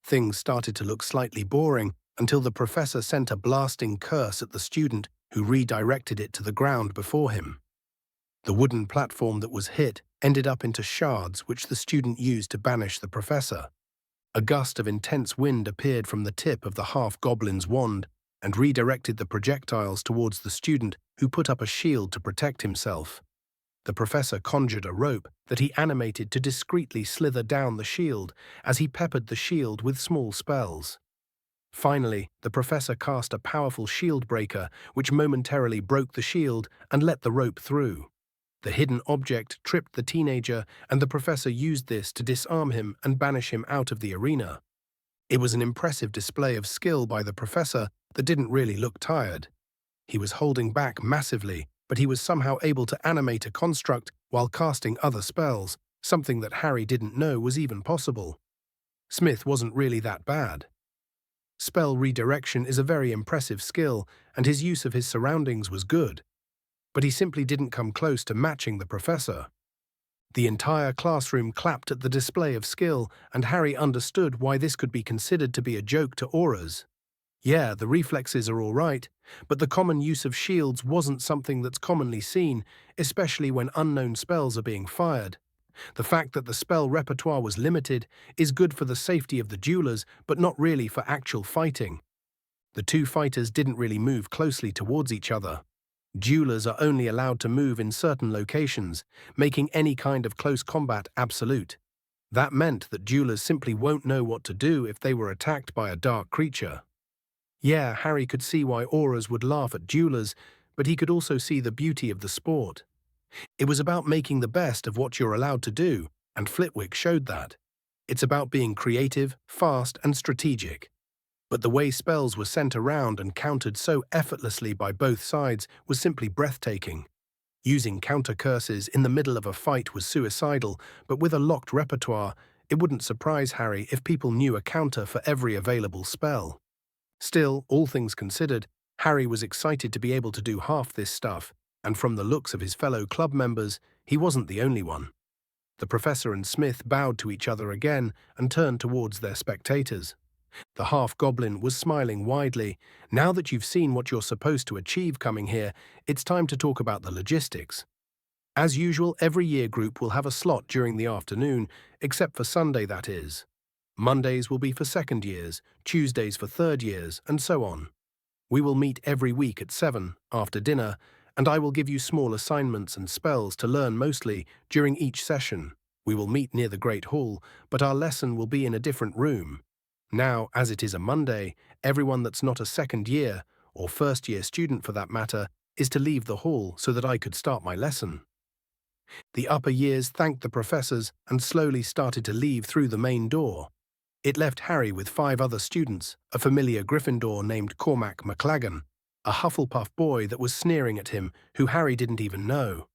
Things started to look slightly boring until the professor sent a blasting curse at the student who redirected it to the ground before him. The wooden platform that was hit ended up into shards which the student used to banish the professor. A gust of intense wind appeared from the tip of the half-goblin's wand and redirected the projectiles towards the student, who put up a shield to protect himself. The professor conjured a rope that he animated to discreetly slither down the shield as he peppered the shield with small spells. Finally, the professor cast a powerful shield breaker which momentarily broke the shield and let the rope through. The hidden object tripped the teenager, and the professor used this to disarm him and banish him out of the arena. It was an impressive display of skill by the professor that didn't really look tired. He was holding back massively, but he was somehow able to animate a construct while casting other spells, something that Harry didn't know was even possible. Smith wasn't really that bad. Spell redirection is a very impressive skill, and his use of his surroundings was good, but he simply didn't come close to matching the professor. The entire classroom clapped at the display of skill, and Harry understood why this could be considered to be a joke to auras. Yeah, the reflexes are all right, but the common use of shields wasn't something that's commonly seen, especially when unknown spells are being fired. The fact that the spell repertoire was limited is good for the safety of the duelers, but not really for actual fighting. The two fighters didn't really move closely towards each other. Duelers are only allowed to move in certain locations, making any kind of close combat absolute. That meant that duelers simply won't know what to do if they were attacked by a dark creature. Yeah, Harry could see why auras would laugh at duelers, but he could also see the beauty of the sport. It was about making the best of what you're allowed to do, and Flitwick showed that. It's about being creative, fast, and strategic. But the way spells were sent around and countered so effortlessly by both sides was simply breathtaking. Using counter curses in the middle of a fight was suicidal, but with a locked repertoire, it wouldn't surprise Harry if people knew a counter for every available spell. Still, all things considered, Harry was excited to be able to do half this stuff, and from the looks of his fellow club members, he wasn't the only one. The professor and Smith bowed to each other again and turned towards their spectators. The half-goblin was smiling widely. Now that you've seen what you're supposed to achieve coming here, it's time to talk about the logistics. As usual, every year group will have a slot during the afternoon, except for Sunday, that is. Mondays will be for second years, Tuesdays for third years, and so on. We will meet every week at 7, after dinner, and I will give you small assignments and spells to learn mostly during each session. We will meet near the Great Hall, but our lesson will be in a different room. Now, as it is a Monday, everyone that's not a second year, or first year student for that matter, is to leave the hall so that I could start my lesson. The upper years thanked the professors and slowly started to leave through the main door. It left Harry with 5 other students, a familiar Gryffindor named Cormac McLagan, a Hufflepuff boy that was sneering at him, who Harry didn't even know.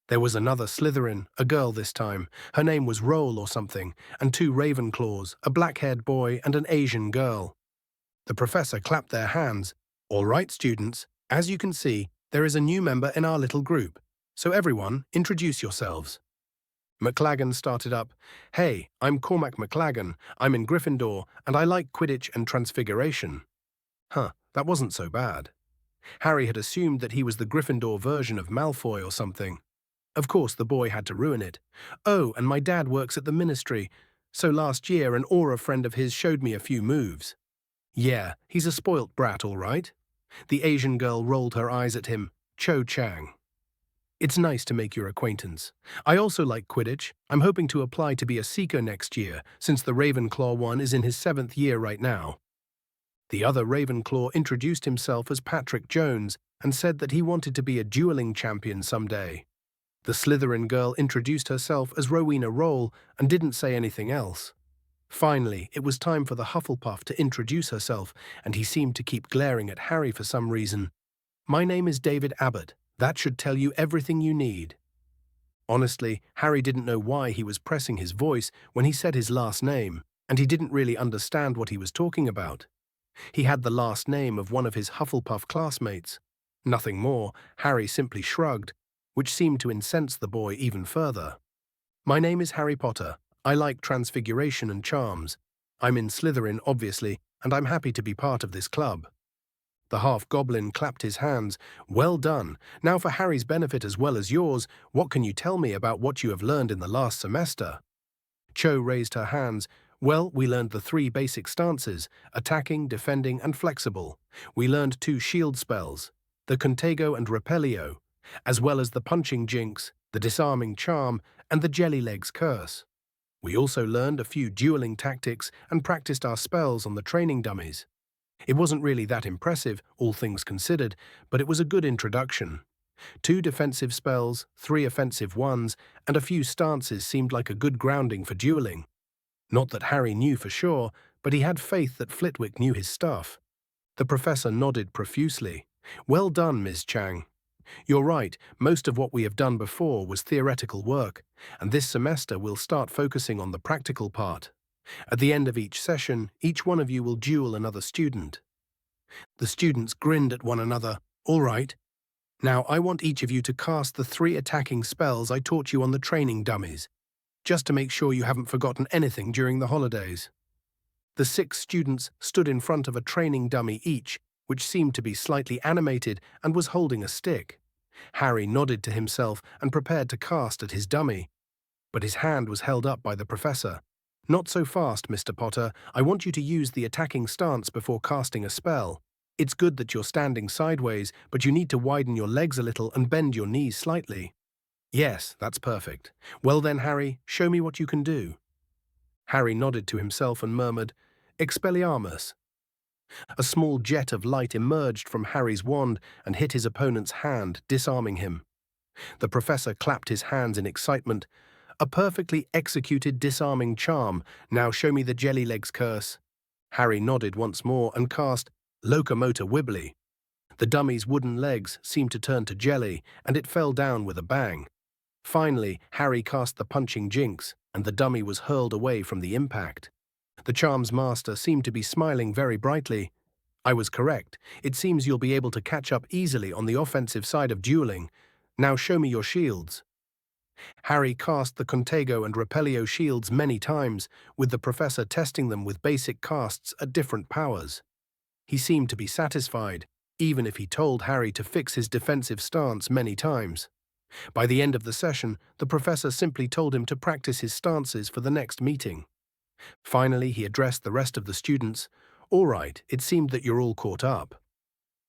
There was another Slytherin, a girl this time. Her name was Roll or something, and 2 Ravenclaws, a black-haired boy and an Asian girl. The professor clapped their hands. All right, students, as you can see, there is a new member in our little group. So everyone, introduce yourselves. McLagan started up. Hey, I'm Cormac McLagan. I'm in Gryffindor, and I like Quidditch and Transfiguration. That wasn't so bad. Harry had assumed that he was the Gryffindor version of Malfoy or something. Of course, the boy had to ruin it. Oh, and my dad works at the ministry, so last year an aura friend of his showed me a few moves. Yeah, he's a spoilt brat, all right. The Asian girl rolled her eyes at him. Cho Chang. It's nice to make your acquaintance. I also like Quidditch. I'm hoping to apply to be a seeker next year, since the Ravenclaw one is in his 7th year right now. The other Ravenclaw introduced himself as Patrick Jones and said that he wanted to be a dueling champion someday. The Slytherin girl introduced herself as Rowena Roll and didn't say anything else. Finally, it was time for the Hufflepuff to introduce herself, and he seemed to keep glaring at Harry for some reason. My name is David Abbott. That should tell you everything you need. Honestly, Harry didn't know why he was pressing his voice when he said his last name, and he didn't really understand what he was talking about. He had the last name of one of his Hufflepuff classmates. Nothing more. Harry simply shrugged, which seemed to incense the boy even further. My name is Harry Potter. I like Transfiguration and Charms. I'm in Slytherin, obviously, and I'm happy to be part of this club. The half-goblin clapped his hands. Well done. Now for Harry's benefit as well as yours, what can you tell me about what you have learned in the last semester? Cho raised her hands. Well, we learned the 3 basic stances, attacking, defending, and flexible. We learned 2 shield spells, the Contago and Repelio, as well as the punching jinx, the disarming charm, and the jelly-legs curse. We also learned a few dueling tactics and practiced our spells on the training dummies. It wasn't really that impressive, all things considered, but it was a good introduction. 2 defensive spells, 3 offensive ones, and a few stances seemed like a good grounding for dueling. Not that Harry knew for sure, but he had faith that Flitwick knew his stuff. The professor nodded profusely. Well done, Ms. Chang. You're right, most of what we have done before was theoretical work, and this semester we'll start focusing on the practical part. At the end of each session, each one of you will duel another student. The students grinned at one another. All right. Now I want each of you to cast the 3 attacking spells I taught you on the training dummies, just to make sure you haven't forgotten anything during the holidays. The 6 students stood in front of a training dummy each, which seemed to be slightly animated and was holding a stick. Harry nodded to himself and prepared to cast at his dummy, but his hand was held up by the professor. Not so fast, Mr. Potter. I want you to use the attacking stance before casting a spell. It's good that you're standing sideways, but you need to widen your legs a little and bend your knees slightly. Yes, that's perfect. Well then, Harry, show me what you can do. Harry nodded to himself and murmured, Expelliarmus. A small jet of light emerged from Harry's wand and hit his opponent's hand, disarming him. The professor clapped his hands in excitement. A perfectly executed disarming charm. Now show me the jelly legs curse. Harry nodded once more and cast Locomotor Wibbly. The dummy's wooden legs seemed to turn to jelly, and it fell down with a bang. Finally, Harry cast the Punching Jinx, and the dummy was hurled away from the impact. The charm's master seemed to be smiling very brightly. I was correct. It seems you'll be able to catch up easily on the offensive side of dueling. Now show me your shields. Harry cast the Contago and Repelio shields many times, with the professor testing them with basic casts at different powers. He seemed to be satisfied, even if he told Harry to fix his defensive stance many times. By the end of the session, the professor simply told him to practice his stances for the next meeting. Finally, he addressed the rest of the students. All right, it seemed that you're all caught up.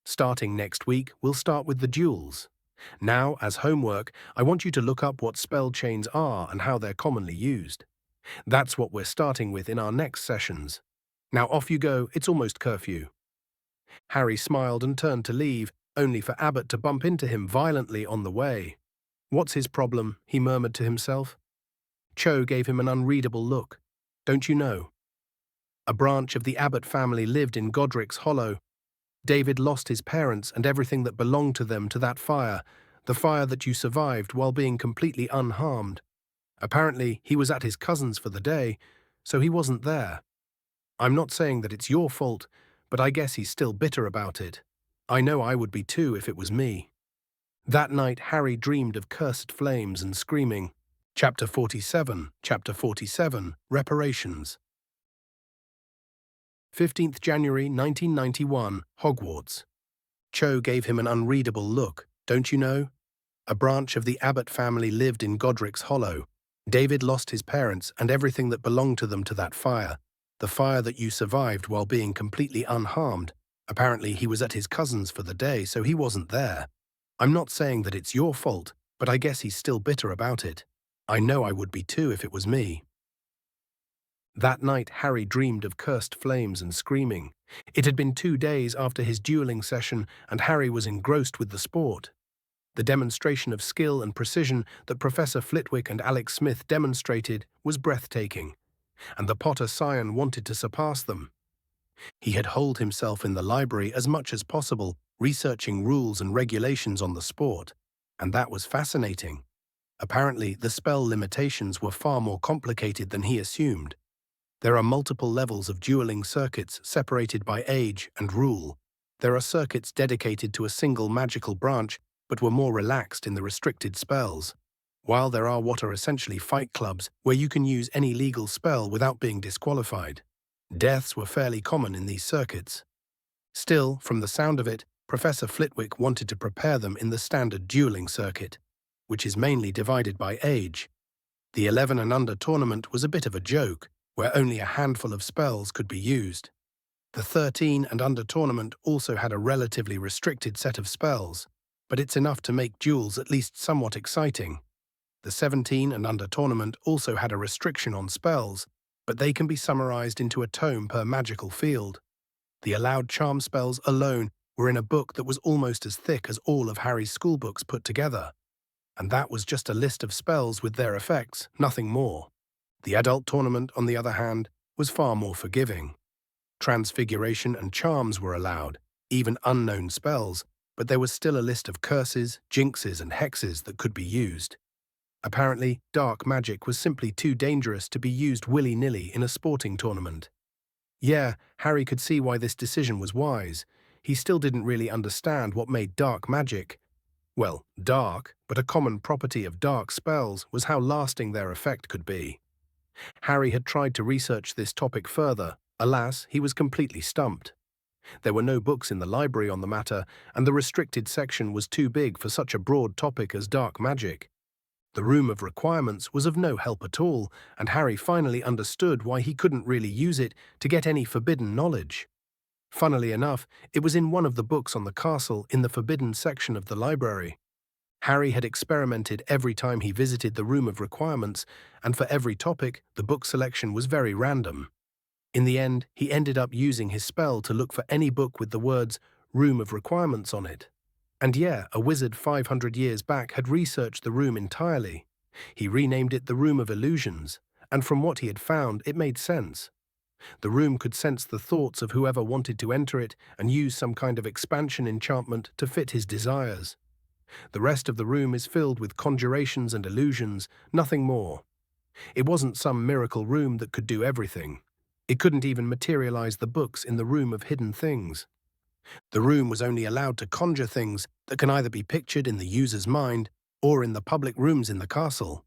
Starting next week, we'll start with the duels. Now, as homework, I want you to look up what spell chains are and how they're commonly used. That's what we're starting with in our next sessions. Now off you go, it's almost curfew. Harry smiled and turned to leave, only for Abbott to bump into him violently on the way. What's his problem? He murmured to himself. Cho gave him an unreadable look. Don't you know? A branch of the Abbott family lived in Godric's Hollow. David lost his parents and everything that belonged to them to that fire, the fire that you survived while being completely unharmed. Apparently, he was at his cousin's for the day, so he wasn't there. I'm not saying that it's your fault, but I guess he's still bitter about it. I know I would be too if it was me. That night, Harry dreamed of cursed flames and screaming. Chapter 47, Reparations. 15th January 1991, Hogwarts. Cho gave him an unreadable look. Don't you know? A branch of the Abbott family lived in Godric's Hollow. David lost his parents and everything that belonged to them to that fire, the fire that you survived while being completely unharmed. Apparently, he was at his cousin's for the day, so he wasn't there. I'm not saying that it's your fault, but I guess he's still bitter about it. I know I would be too if it was me. That night, Harry dreamed of cursed flames and screaming. It had been 2 days after his dueling session, and Harry was engrossed with the sport. The demonstration of skill and precision that Professor Flitwick and Alex Smith demonstrated was breathtaking, and the Potter scion wanted to surpass them. He had holed himself in the library as much as possible, researching rules and regulations on the sport, and that was fascinating. Apparently, the spell limitations were far more complicated than he assumed. There are multiple levels of dueling circuits separated by age and rule. There are circuits dedicated to a single magical branch, but were more relaxed in the restricted spells, while there are what are essentially fight clubs where you can use any legal spell without being disqualified. Deaths were fairly common in these circuits. Still, from the sound of it, Professor Flitwick wanted to prepare them in the standard dueling circuit, which is mainly divided by age. The 11 and under tournament was a bit of a joke, where only a handful of spells could be used. The 13 and under tournament also had a relatively restricted set of spells, but it's enough to make duels at least somewhat exciting. The 17 and under tournament also had a restriction on spells, but they can be summarized into a tome per magical field. The allowed charm spells alone were in a book that was almost as thick as all of Harry's schoolbooks put together. And that was just a list of spells with their effects, nothing more. The adult tournament, on the other hand, was far more forgiving. Transfiguration and charms were allowed, even unknown spells, but there was still a list of curses, jinxes, and hexes that could be used. Apparently, dark magic was simply too dangerous to be used willy-nilly in a sporting tournament. Yeah, Harry could see why this decision was wise. He still didn't really understand what made dark magic. Well, dark, but a common property of dark spells was how lasting their effect could be. Harry had tried to research this topic further. Alas, he was completely stumped. There were no books in the library on the matter, and the restricted section was too big for such a broad topic as dark magic. The room of requirements was of no help at all, and Harry finally understood why he couldn't really use it to get any forbidden knowledge. Funnily enough, it was in one of the books on the castle in the forbidden section of the library. Harry had experimented every time he visited the room of requirements, and for every topic, the book selection was very random. In the end, he ended up using his spell to look for any book with the words Room of Requirements on it. And yeah, a wizard 500 years back had researched the room entirely. He renamed it the Room of Illusions, and from what he had found, it made sense. The room could sense the thoughts of whoever wanted to enter it and use some kind of expansion enchantment to fit his desires. The rest of the room is filled with conjurations and illusions, nothing more. It wasn't some miracle room that could do everything. It couldn't even materialize the books in the Room of Hidden Things. The room was only allowed to conjure things that can either be pictured in the user's mind or in the public rooms in the castle.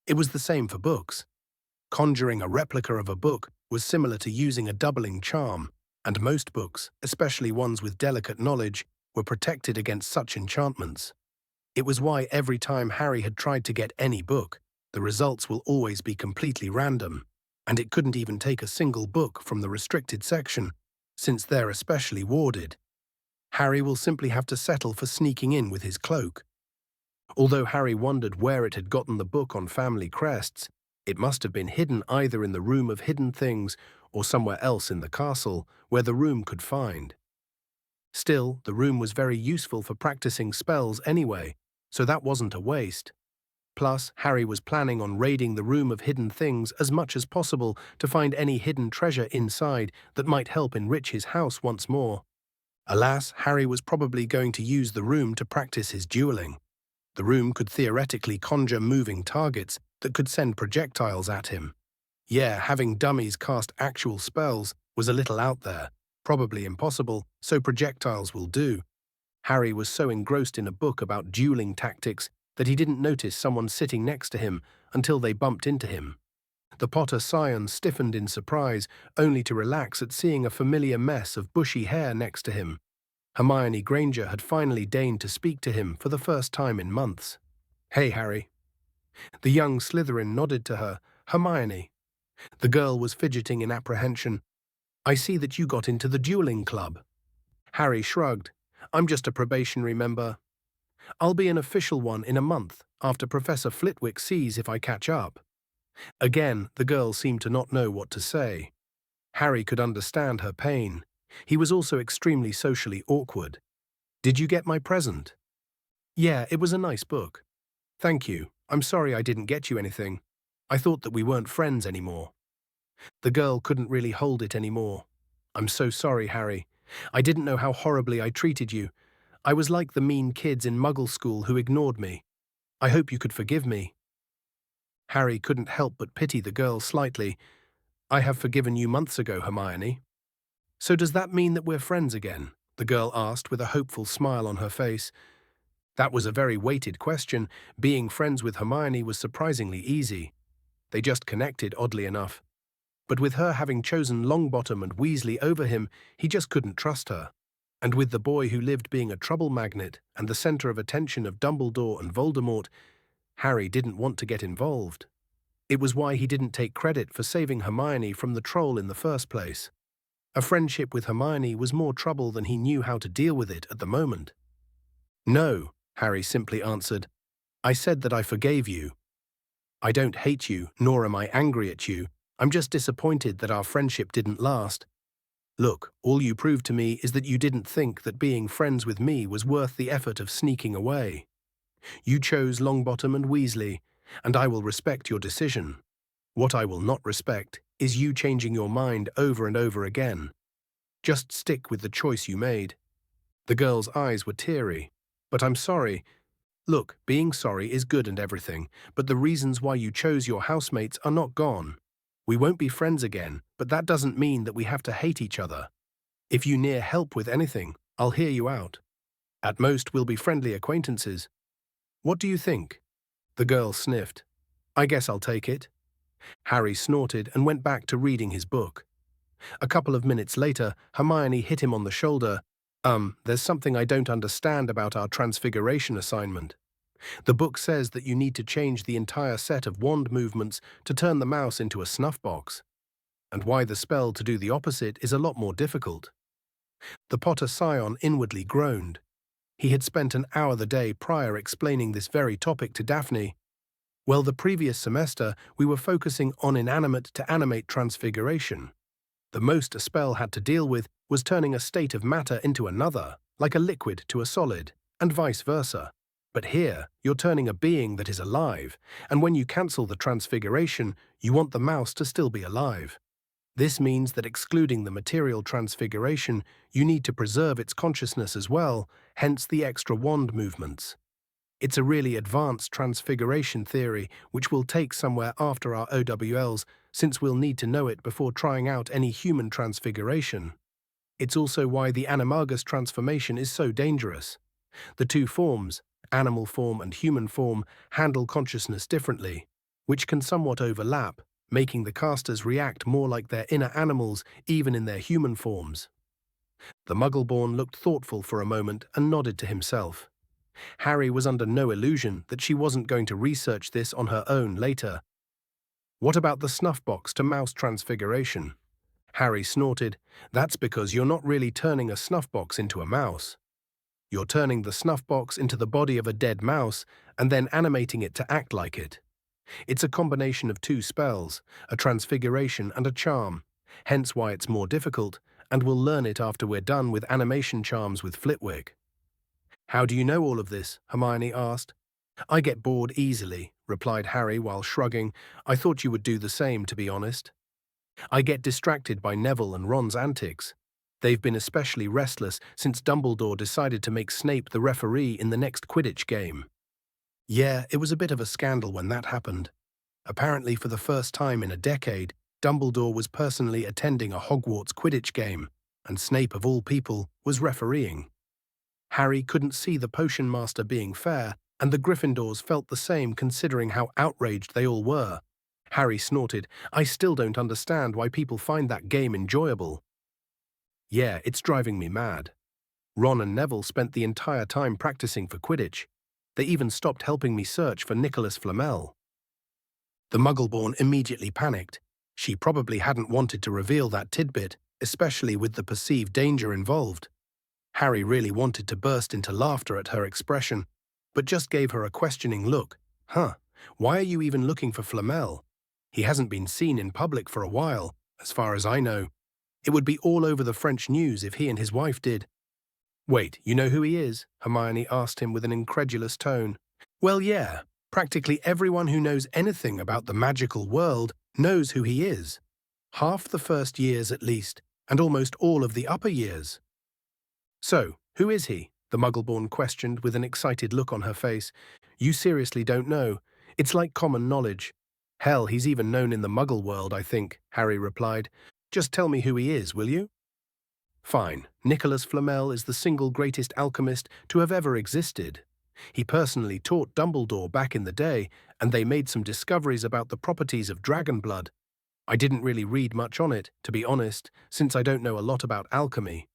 It was the same for books. Conjuring a replica of a book was similar to using a doubling charm, and most books, especially ones with delicate knowledge, were protected against such enchantments. It was why every time Harry had tried to get any book, the results will always be completely random, and it couldn't even take a single book from the restricted section, since they're especially warded. Harry will simply have to settle for sneaking in with his cloak. Although Harry wondered where it had gotten the book on family crests, it must have been hidden either in the Room of Hidden Things or somewhere else in the castle where the room could find. Still, the room was very useful for practicing spells anyway, so that wasn't a waste. Plus, Harry was planning on raiding the Room of Hidden Things as much as possible to find any hidden treasure inside that might help enrich his house once more. Alas, Harry was probably going to use the room to practice his dueling. The room could theoretically conjure moving targets that could send projectiles at him. Yeah, having dummies cast actual spells was a little out there, probably impossible, so projectiles will do. Harry was so engrossed in a book about dueling tactics that he didn't notice someone sitting next to him until they bumped into him. The Potter scion stiffened in surprise, only to relax at seeing a familiar mess of bushy hair next to him. Hermione Granger had finally deigned to speak to him for the first time in months. "Hey, Harry." The young Slytherin nodded to her. "Hermione." The girl was fidgeting in apprehension. "I see that you got into the dueling club." Harry shrugged. "I'm just a probationary member. I'll be an official one in a month, after Professor Flitwick sees if I catch up." Again, the girl seemed to not know what to say. Harry could understand her pain. He was also extremely socially awkward. "Did you get my present?" "Yeah, it was a nice book." "Thank you. I'm sorry I didn't get you anything. I thought that we weren't friends anymore." The girl couldn't really hold it anymore. "I'm so sorry, Harry. I didn't know how horribly I treated you. I was like the mean kids in Muggle school who ignored me. I hope you could forgive me." Harry couldn't help but pity the girl slightly. "I have forgiven you months ago, Hermione." "So does that mean that we're friends again?" the girl asked with a hopeful smile on her face. That was a very weighted question. Being friends with Hermione was surprisingly easy. They just connected, oddly enough. But with her having chosen Longbottom and Weasley over him, he just couldn't trust her. And with the boy who lived being a trouble magnet and the center of attention of Dumbledore and Voldemort, Harry didn't want to get involved. It was why he didn't take credit for saving Hermione from the troll in the first place. A friendship with Hermione was more trouble than he knew how to deal with it at the moment. "No," Harry simply answered. "I said that I forgave you. I don't hate you, nor am I angry at you. I'm just disappointed that our friendship didn't last. Look, all you proved to me is that you didn't think that being friends with me was worth the effort of sneaking away. You chose Longbottom and Weasley, and I will respect your decision. What I will not respect is you changing your mind over and over again. Just stick with the choice you made." The girl's eyes were teary. But I'm sorry. Look, being sorry is good and everything, but the reasons why you chose your housemates are not gone. We won't be friends again, but that doesn't mean that we have to hate each other. If you need help with anything, I'll hear you out. At most, we'll be friendly acquaintances. What do you think? The girl sniffed. I guess I'll take it. Harry snorted and went back to reading his book. A couple of minutes later, Hermione hit him on the shoulder. There's something I don't understand about our transfiguration assignment. The book says that you need to change the entire set of wand movements to turn the mouse into a snuff box. And why the spell to do the opposite is a lot more difficult. The Potter Scion inwardly groaned. He had spent an hour the day prior explaining this very topic to Daphne. Well, the previous semester, we were focusing on inanimate to animate transfiguration. The most a spell had to deal with was turning a state of matter into another, like a liquid to a solid, and vice versa. But here, you're turning a being that is alive, and when you cancel the transfiguration, you want the mouse to still be alive. This means that excluding the material transfiguration, you need to preserve its consciousness as well, hence the extra wand movements. It's a really advanced transfiguration theory which we'll take somewhere after our OWLs, since we'll need to know it before trying out any human transfiguration. It's also why the animagus transformation is so dangerous. The two forms, animal form and human form, handle consciousness differently, which can somewhat overlap, making the casters react more like their inner animals even in their human forms. The Muggleborn looked thoughtful for a moment and nodded to himself. Harry was under no illusion that she wasn't going to research this on her own later. What about the snuff box to mouse transfiguration? Harry snorted. That's because you're not really turning a snuff box into a mouse. You're turning the snuff box into the body of a dead mouse and then animating it to act like it. It's a combination of two spells, a transfiguration and a charm, hence why it's more difficult, and we'll learn it after we're done with animation charms with Flitwick. How do you know all of this? Hermione asked. I get bored easily, replied Harry while shrugging. I thought you would do the same, to be honest. I get distracted by Neville and Ron's antics. They've been especially restless since Dumbledore decided to make Snape the referee in the next Quidditch game. Yeah, it was a bit of a scandal when that happened. Apparently, for the first time in a decade, Dumbledore was personally attending a Hogwarts Quidditch game, and Snape, of all people, was refereeing. Harry couldn't see the Potion Master being fair, and the Gryffindors felt the same considering how outraged they all were. Harry snorted. I still don't understand why people find that game enjoyable. Yeah, it's driving me mad. Ron and Neville spent the entire time practicing for Quidditch. They even stopped helping me search for Nicholas Flamel. The Muggleborn immediately panicked. She probably hadn't wanted to reveal that tidbit, especially with the perceived danger involved. Harry really wanted to burst into laughter at her expression, but just gave her a questioning look. Why are you even looking for Flamel? He hasn't been seen in public for a while, as far as I know. It would be all over the French news if he and his wife did. Wait, you know who he is? Hermione asked him with an incredulous tone. Well, yeah, practically everyone who knows anything about the magical world knows who he is. Half the first years at least, and almost all of the upper years. So, who is he? The Muggleborn questioned with an excited look on her face. You seriously don't know? It's like common knowledge. Hell, he's even known in the Muggle world, I think, Harry replied. Just tell me who he is, will you? Fine. Nicholas Flamel is the single greatest alchemist to have ever existed. He personally taught Dumbledore back in the day, and they made some discoveries about the properties of dragon blood. I didn't really read much on it, to be honest, since I don't know a lot about alchemy.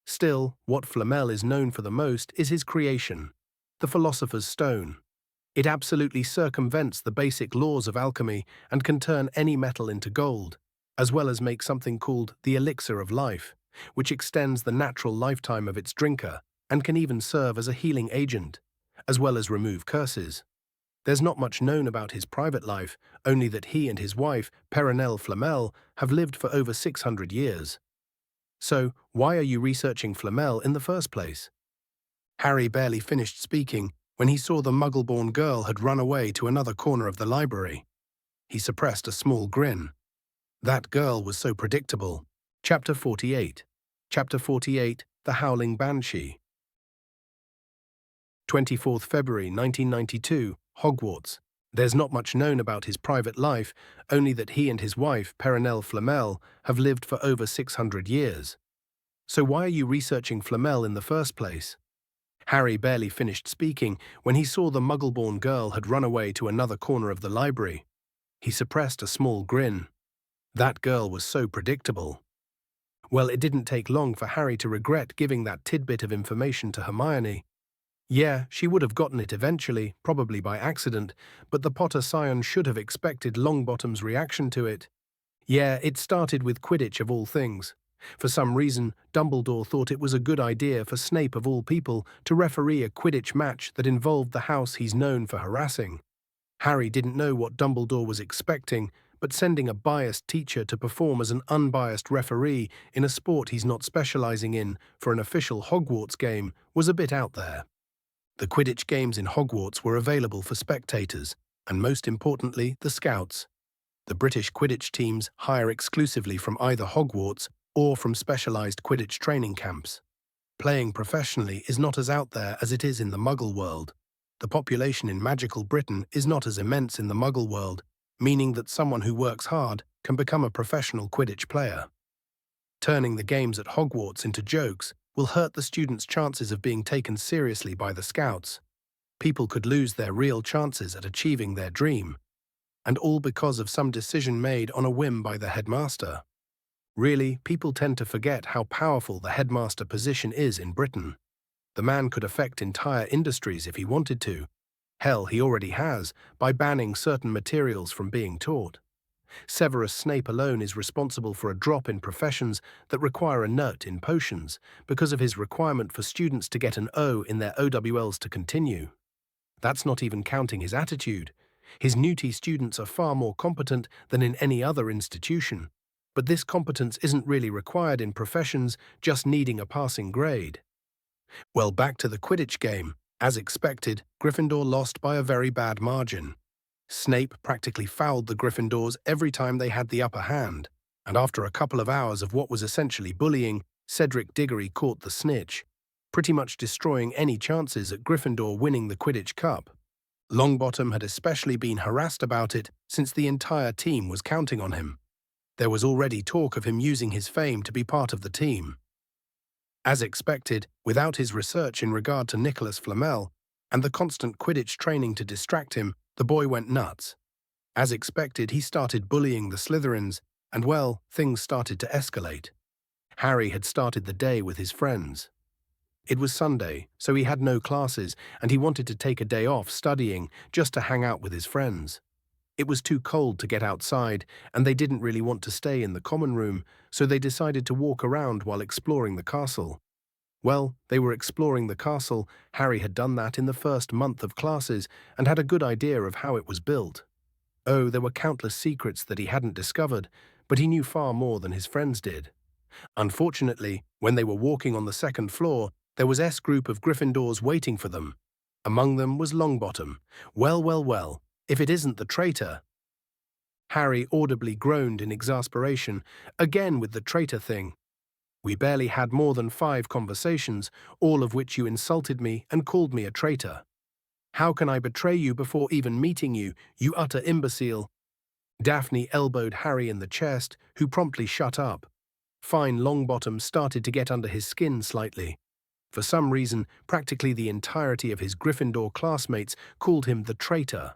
Still, what Flamel is known for the most is his creation, the Philosopher's Stone. It absolutely circumvents the basic laws of alchemy and can turn any metal into gold, as well as make something called the Elixir of Life, which extends the natural lifetime of its drinker and can even serve as a healing agent, as well as remove curses. There's not much known about his private life, only that he and his wife, Perenelle Flamel, have lived for over 600 years. So, why are you researching Flamel in the first place? Harry barely finished speaking when he saw the Muggleborn girl had run away to another corner of the library. He suppressed a small grin. That girl was so predictable. Chapter 48. Chapter 48, The Howling Banshee. 24th February 1992, Hogwarts. There's not much known about his private life, only that he and his wife, Perenelle Flamel, have lived for over 600 years. So why are you researching Flamel in the first place? Harry barely finished speaking when he saw the muggle-born girl had run away to another corner of the library. He suppressed a small grin. That girl was so predictable. Well, it didn't take long for Harry to regret giving that tidbit of information to Hermione. Yeah, she would have gotten it eventually, probably by accident, but the Potter scion should have expected Longbottom's reaction to it. Yeah, it started with Quidditch of all things. For some reason, Dumbledore thought it was a good idea for Snape of all people to referee a Quidditch match that involved the house he's known for harassing. Harry didn't know what Dumbledore was expecting, but sending a biased teacher to perform as an unbiased referee in a sport he's not specializing in for an official Hogwarts game was a bit out there. The Quidditch games in Hogwarts were available for spectators, and most importantly, the Scouts. The British Quidditch teams hire exclusively from either Hogwarts or from specialized Quidditch training camps. Playing professionally is not as out there as it is in the Muggle world. The population in magical Britain is not as immense in the Muggle world, meaning that someone who works hard can become a professional Quidditch player. Turning the games at Hogwarts into jokes will hurt the students' chances of being taken seriously by the Scouts. People could lose their real chances at achieving their dream, and all because of some decision made on a whim by the headmaster. Really, people tend to forget how powerful the headmaster position is in Britain. The man could affect entire industries if he wanted to. Hell, he already has, by banning certain materials from being taught. Severus Snape alone is responsible for a drop in professions that require a nut in potions because of his requirement for students to get an O in their OWLs to continue. That's not even counting his attitude. His Newty students are far more competent than in any other institution, but this competence isn't really required in professions just needing a passing grade. Well, back to the Quidditch game. As expected, Gryffindor lost by a very bad margin. Snape practically fouled the Gryffindors every time they had the upper hand, and after a couple of hours of what was essentially bullying, Cedric Diggory caught the snitch, pretty much destroying any chances at Gryffindor winning the Quidditch Cup. Longbottom had especially been harassed about it since the entire team was counting on him. There was already talk of him using his fame to be part of the team. As expected, without his research in regard to Nicholas Flamel and the constant Quidditch training to distract him, the boy went nuts. As expected, he started bullying the Slytherins, and well, things started to escalate. Harry had started the day with his friends. It was Sunday, so he had no classes, and he wanted to take a day off studying just to hang out with his friends. It was too cold to get outside, and they didn't really want to stay in the common room, so they decided to walk around while exploring the castle. Well, they were exploring the castle. Harry had done that in the first month of classes and had a good idea of how it was built. Oh, there were countless secrets that he hadn't discovered, but he knew far more than his friends did. Unfortunately, when they were walking on the second floor, there was a group of Gryffindors waiting for them. Among them was Longbottom. Well, if it isn't the traitor. Harry audibly groaned in exasperation, again with the traitor thing. We barely had more than 5 conversations, all of which you insulted me and called me a traitor. How can I betray you before even meeting you, you utter imbecile? Daphne elbowed Harry in the chest, who promptly shut up. Fine Longbottom started to get under his skin slightly. For some reason, practically the entirety of his Gryffindor classmates called him the traitor.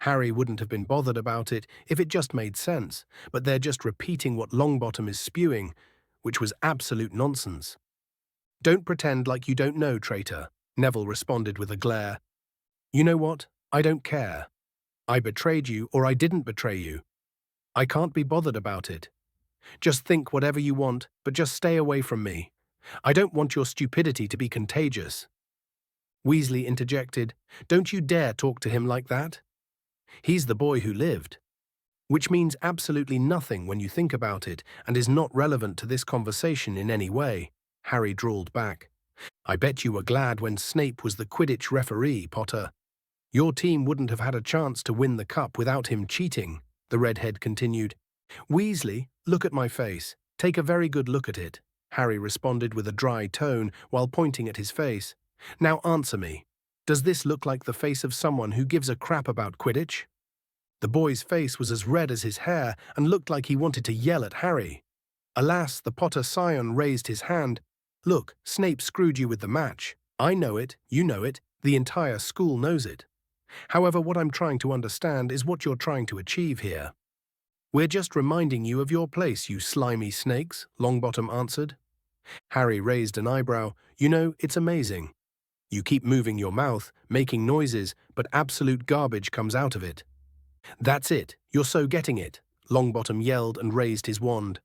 Harry wouldn't have been bothered about it if it just made sense, but they're just repeating what Longbottom is spewing, which was absolute nonsense. Don't pretend like you don't know, traitor, Neville responded with a glare. You know what? I don't care. I betrayed you or I didn't betray you. I can't be bothered about it. Just think whatever you want, but just stay away from me. I don't want your stupidity to be contagious. Weasley interjected, Don't you dare talk to him like that. He's the boy who lived. Which means absolutely nothing when you think about it and is not relevant to this conversation in any way, Harry drawled back. I bet you were glad when Snape was the Quidditch referee, Potter. Your team wouldn't have had a chance to win the cup without him cheating, the redhead continued. Weasley, look at my face. Take a very good look at it, Harry responded with a dry tone while pointing at his face. Now answer me. Does this look like the face of someone who gives a crap about Quidditch? The boy's face was as red as his hair and looked like he wanted to yell at Harry. Alas, the Potter scion raised his hand. Look, Snape screwed you with the match. I know it, you know it, the entire school knows it. However, what I'm trying to understand is what you're trying to achieve here. We're just reminding you of your place, you slimy snakes, Longbottom answered. Harry raised an eyebrow. You know, it's amazing. You keep moving your mouth, making noises, but absolute garbage comes out of it. That's it, you're so getting it, Longbottom yelled and raised his wand.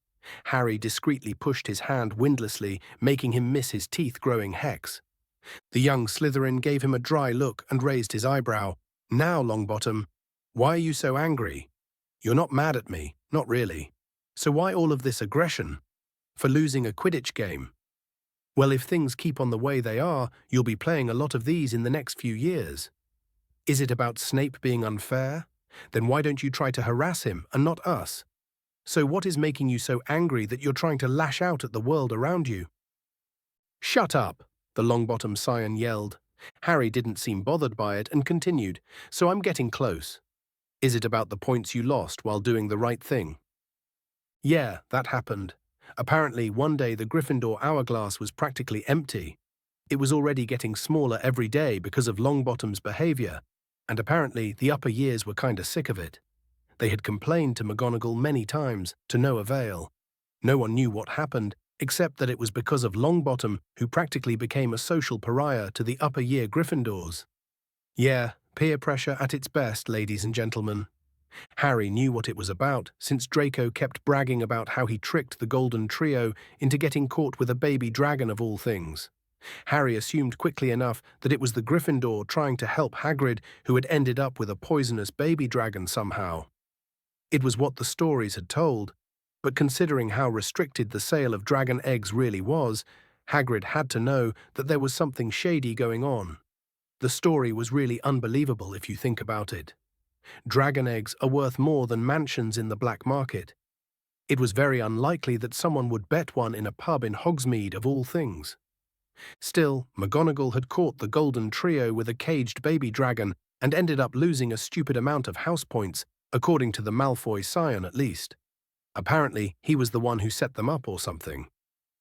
Harry discreetly pushed his hand windlessly, making him miss his teeth-growing hex. The young Slytherin gave him a dry look and raised his eyebrow. Now, Longbottom, why are you so angry? You're not mad at me, not really. So why all of this aggression? For losing a Quidditch game? Well, if things keep on the way they are, you'll be playing a lot of these in the next few years. Is it about Snape being unfair? Then why don't you try to harass him and not us? So what is making you so angry that you're trying to lash out at the world around you? Shut up, the Longbottom scion yelled. Harry didn't seem bothered by it and continued, so I'm getting close. Is it about the points you lost while doing the right thing? Yeah, that happened. Apparently, one day the Gryffindor hourglass was practically empty. It was already getting smaller every day because of Longbottom's behavior, and apparently the upper years were kinda sick of it. They had complained to McGonagall many times, to no avail. No one knew what happened, except that it was because of Longbottom, who practically became a social pariah to the upper year Gryffindors. Yeah, peer pressure at its best, ladies and gentlemen. Harry knew what it was about, since Draco kept bragging about how he tricked the Golden Trio into getting caught with a baby dragon of all things. Harry assumed quickly enough that it was the Gryffindor trying to help Hagrid, who had ended up with a poisonous baby dragon somehow. It was what the stories had told, but considering how restricted the sale of dragon eggs really was, Hagrid had to know that there was something shady going on. The story was really unbelievable if you think about it. Dragon eggs are worth more than mansions in the black market. It was very unlikely that someone would bet one in a pub in Hogsmeade of all things. Still, McGonagall had caught the Golden Trio with a caged baby dragon and ended up losing a stupid amount of house points, according to the Malfoy scion at least. Apparently, he was the one who set them up or something.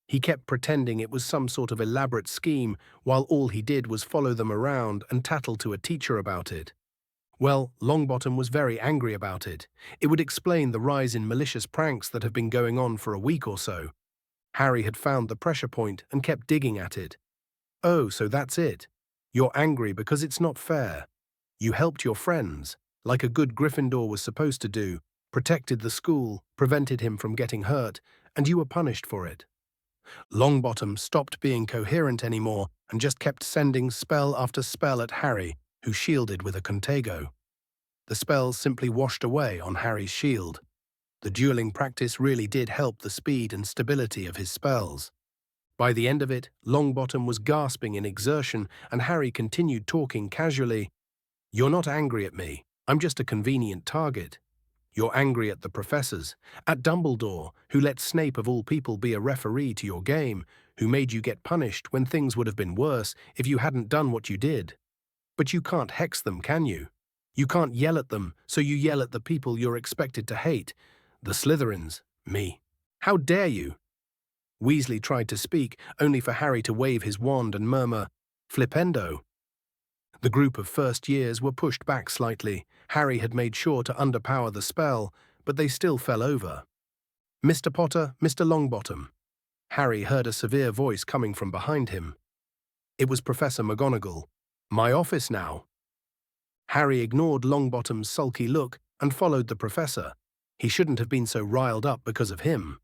He kept pretending it was some sort of elaborate scheme, while all he did was follow them around and tattle to a teacher about it. Well, Longbottom was very angry about it. It would explain the rise in malicious pranks that have been going on for a week or so. Harry had found the pressure point and kept digging at it. Oh, so that's it. You're angry because it's not fair. You helped your friends, like a good Gryffindor was supposed to do, protected the school, prevented him from getting hurt, and you were punished for it. Longbottom stopped being coherent anymore and just kept sending spell after spell at Harry, who shielded with a Contago. The spells simply washed away on Harry's shield. The dueling practice really did help the speed and stability of his spells. By the end of it, Longbottom was gasping in exertion, and Harry continued talking casually. You're not angry at me. I'm just a convenient target. You're angry at the professors, at Dumbledore, who let Snape of all people be a referee to your game, who made you get punished when things would have been worse if you hadn't done what you did. But you can't hex them, can you? You can't yell at them, so you yell at the people you're expected to hate. The Slytherins, me. How dare you? Weasley tried to speak, only for Harry to wave his wand and murmur, Flipendo. The group of first years were pushed back slightly. Harry had made sure to underpower the spell, but they still fell over. Mr. Potter, Mr. Longbottom. Harry heard a severe voice coming from behind him. It was Professor McGonagall. My office now. Harry ignored Longbottom's sulky look and followed the professor. He shouldn't have been so riled up because of him.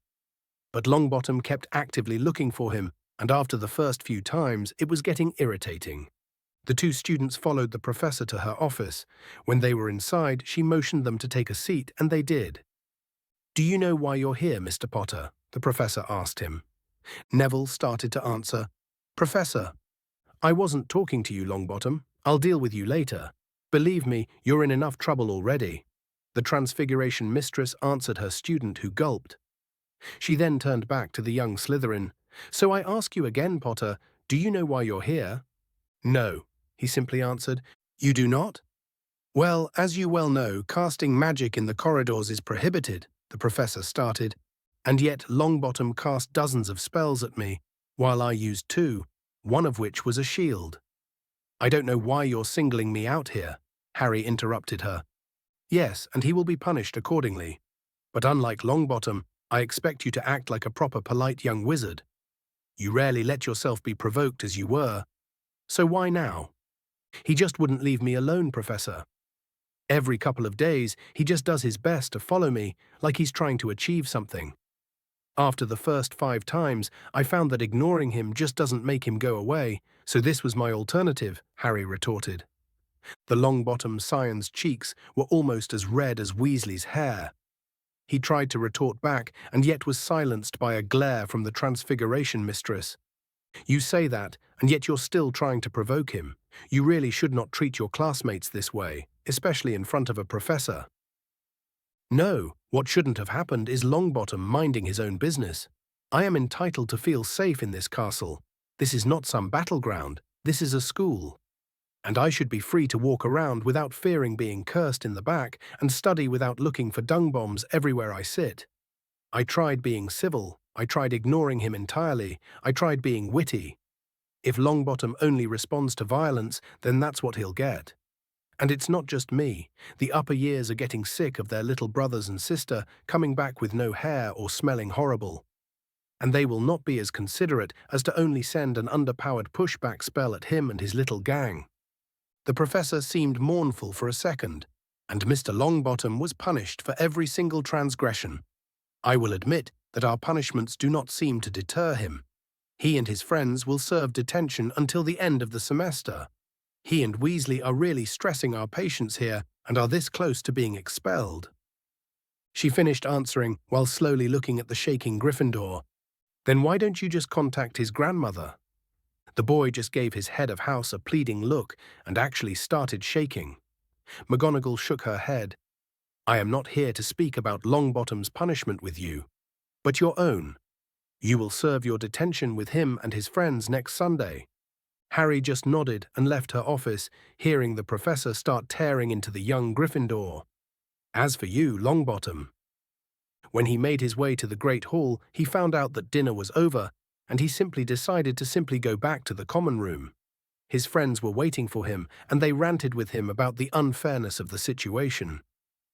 But Longbottom kept actively looking for him, and after the first few times, it was getting irritating. The two students followed the professor to her office. When they were inside, she motioned them to take a seat, and they did. Do you know why you're here, Mr. Potter? The professor asked him. Neville started to answer, Professor, I wasn't talking to you, Longbottom. I'll deal with you later. Believe me, you're in enough trouble already. The Transfiguration Mistress answered her student, who gulped. She then turned back to the young Slytherin. So I ask you again, Potter, do you know why you're here? No. he simply answered. You do not? Well, as you well know, casting magic in the corridors is prohibited, the professor started, and yet Longbottom cast dozens of spells at me, while I used two, one of which was a shield. I don't know why you're singling me out here, Harry interrupted her. Yes, and he will be punished accordingly. But unlike Longbottom, I expect you to act like a proper polite young wizard. You rarely let yourself be provoked as you were. So why now? He just wouldn't leave me alone, Professor. Every couple of days, he just does his best to follow me, like he's trying to achieve something. After the first 5 times, I found that ignoring him just doesn't make him go away, so this was my alternative, Harry retorted. The Longbottom Scion's cheeks were almost as red as Weasley's hair. He tried to retort back, and yet was silenced by a glare from the Transfiguration Mistress. You say that, and yet you're still trying to provoke him. You really should not treat your classmates this way, especially in front of a professor. No, what shouldn't have happened is Longbottom minding his own business. I am entitled to feel safe in this castle. This is not some battleground, this is a school. And I should be free to walk around without fearing being cursed in the back and study without looking for dung bombs everywhere I sit. I tried being civil, I tried ignoring him entirely, I tried being witty. If Longbottom only responds to violence, then that's what he'll get. And it's not just me. The upper years are getting sick of their little brothers and sister coming back with no hair or smelling horrible. And they will not be as considerate as to only send an underpowered pushback spell at him and his little gang. The professor seemed mournful for a second, and Mr. Longbottom was punished for every single transgression. I will admit that our punishments do not seem to deter him. He and his friends will serve detention until the end of the semester. He and Weasley are really stressing our patience here and are this close to being expelled. She finished answering while slowly looking at the shaking Gryffindor. Then why don't you just contact his grandmother? The boy just gave his head of house a pleading look and actually started shaking. McGonagall shook her head. I am not here to speak about Longbottom's punishment with you, but your own. You will serve your detention with him and his friends next Sunday. Harry just nodded and left her office, hearing the professor start tearing into the young Gryffindor. As for you, Longbottom. When he made his way to the Great Hall, he found out that dinner was over, and he simply decided to go back to the common room. His friends were waiting for him, and they ranted with him about the unfairness of the situation.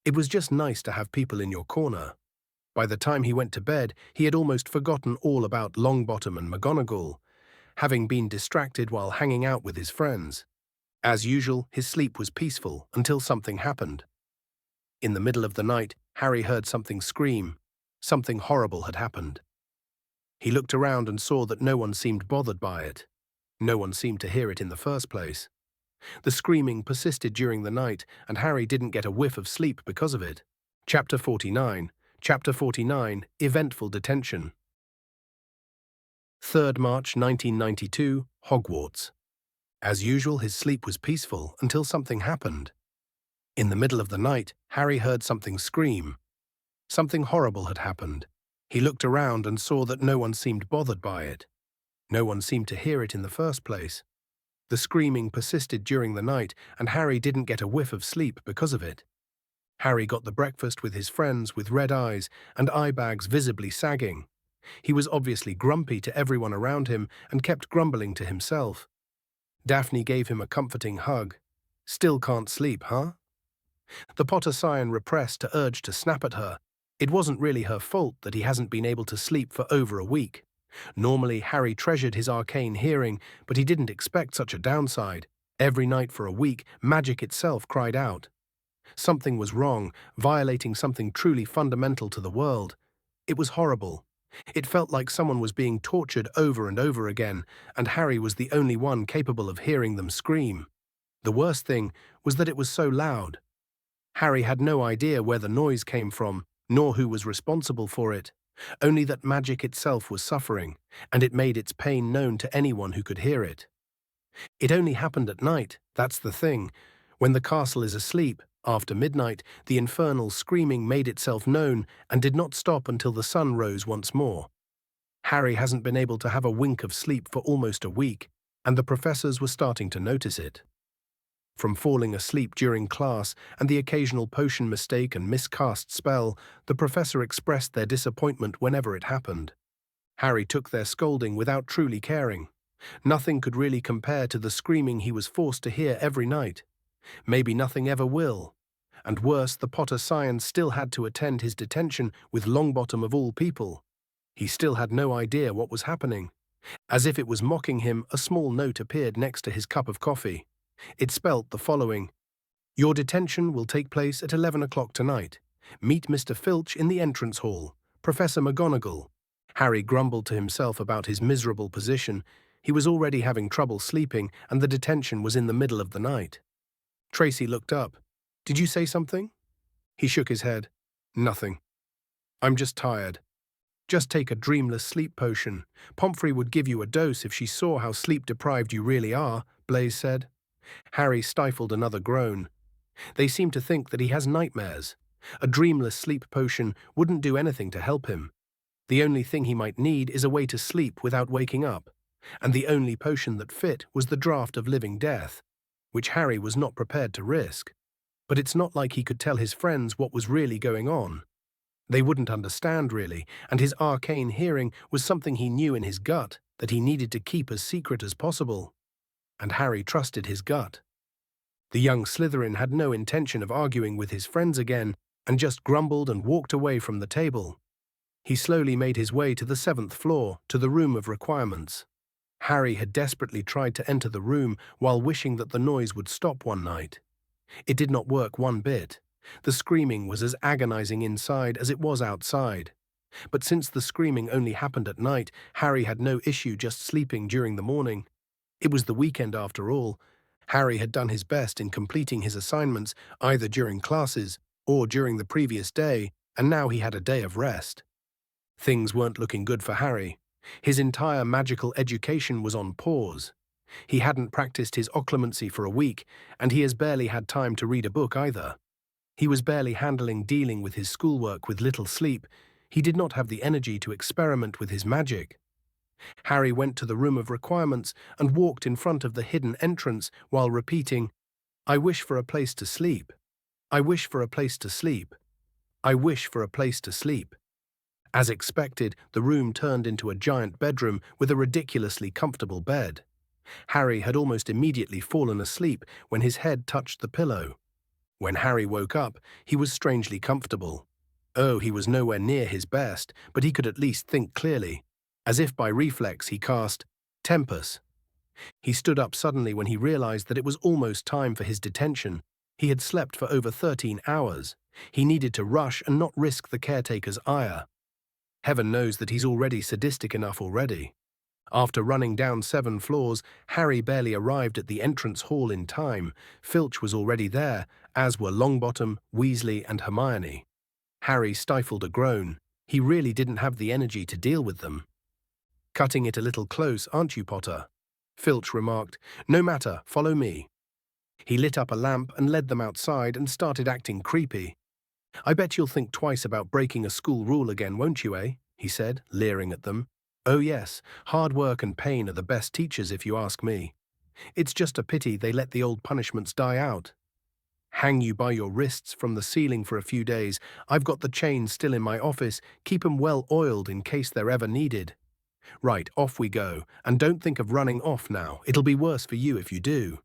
It was just nice to have people in your corner. By the time he went to bed, he had almost forgotten all about Longbottom and McGonagall, having been distracted while hanging out with his friends. As usual, his sleep was peaceful until something happened. In the middle of the night, Harry heard something scream. Something horrible had happened. He looked around and saw that no one seemed bothered by it. No one seemed to hear it in the first place. The screaming persisted during the night, and Harry didn't get a whiff of sleep because of it. Chapter 49. Chapter 49. Eventful Detention. 3rd March 1992, Hogwarts. As usual, his sleep was peaceful until something happened. In the middle of the night, Harry heard something scream. Something horrible had happened. He looked around and saw that no one seemed bothered by it. No one seemed to hear it in the first place. The screaming persisted during the night, and Harry didn't get a whiff of sleep because of it. Harry got the breakfast with his friends with red eyes and eye bags visibly sagging. He was obviously grumpy to everyone around him and kept grumbling to himself. Daphne gave him a comforting hug. Still can't sleep, huh? The Potter Scion repressed the urge to snap at her. It wasn't really her fault that he hasn't been able to sleep for over a week. Normally, Harry treasured his arcane hearing, but he didn't expect such a downside. Every night for a week, magic itself cried out. Something was wrong, violating something truly fundamental to the world. It was horrible. It felt like someone was being tortured over and over again, and Harry was the only one capable of hearing them scream. The worst thing was that it was so loud. Harry had no idea where the noise came from, nor who was responsible for it, only that magic itself was suffering, and it made its pain known to anyone who could hear it. It only happened at night, that's the thing. When the castle is asleep, after midnight, the infernal screaming made itself known and did not stop until the sun rose once more. Harry hasn't been able to have a wink of sleep for almost a week, and the professors were starting to notice it. From falling asleep during class and the occasional potion mistake and miscast spell, the professor expressed their disappointment whenever it happened. Harry took their scolding without truly caring. Nothing could really compare to the screaming he was forced to hear every night. Maybe nothing ever will. And worse, the Potter Scion still had to attend his detention with Longbottom of all people. He still had no idea what was happening. As if it was mocking him, a small note appeared next to his cup of coffee. It spelt the following: "Your detention will take place at 11 o'clock tonight. Meet Mr. Filch in the entrance hall. Professor McGonagall." Harry grumbled to himself about his miserable position. He was already having trouble sleeping, and the detention was in the middle of the night. Tracy looked up. "Did you say something?" He shook his head. "Nothing. I'm just tired." "Just take a dreamless sleep potion. Pomfrey would give you a dose if she saw how sleep-deprived you really are," Blaise said. Harry stifled another groan. They seem to think that he has nightmares. A dreamless sleep potion wouldn't do anything to help him. The only thing he might need is a way to sleep without waking up, and the only potion that fit was the draught of living death, which Harry was not prepared to risk. But it's not like he could tell his friends what was really going on. They wouldn't understand, really, and his arcane hearing was something he knew in his gut that he needed to keep as secret as possible. And Harry trusted his gut. The young Slytherin had no intention of arguing with his friends again and just grumbled and walked away from the table. He slowly made his way to the 7th floor, to the room of requirements. Harry had desperately tried to enter the room while wishing that the noise would stop one night. It did not work one bit. The screaming was as agonizing inside as it was outside. But since the screaming only happened at night, Harry had no issue just sleeping during the morning. It was the weekend after all. Harry had done his best in completing his assignments either during classes or during the previous day, and now he had a day of rest. Things weren't looking good for Harry. His entire magical education was on pause. He hadn't practiced his occlumency for a week, and he has barely had time to read a book either. He was barely dealing with his schoolwork with little sleep. He did not have the energy to experiment with his magic. Harry went to the room of requirements and walked in front of the hidden entrance while repeating, "I wish for a place to sleep. I wish for a place to sleep. I wish for a place to sleep." As expected, the room turned into a giant bedroom with a ridiculously comfortable bed. Harry had almost immediately fallen asleep when his head touched the pillow. When Harry woke up, he was strangely comfortable. Oh, he was nowhere near his best, but he could at least think clearly. As if by reflex, he cast Tempus. He stood up suddenly when he realized that it was almost time for his detention. He had slept for over 13 hours. He needed to rush and not risk the caretaker's ire. Heaven knows that he's already sadistic enough already. After running down 7 floors, Harry barely arrived at the entrance hall in time. Filch was already there, as were Longbottom, Weasley, and Hermione. Harry stifled a groan. He really didn't have the energy to deal with them. "Cutting it a little close, aren't you, Potter?" Filch remarked. "No matter, follow me." He lit up a lamp and led them outside and started acting creepy. "I bet you'll think twice about breaking a school rule again, won't you, eh?" he said, leering at them. "Oh yes, hard work and pain are the best teachers if you ask me. It's just a pity they let the old punishments die out. Hang you by your wrists from the ceiling for a few days. I've got the chains still in my office. Keep 'em well oiled in case they're ever needed. Right, off we go, and don't think of running off now. It'll be worse for you if you do."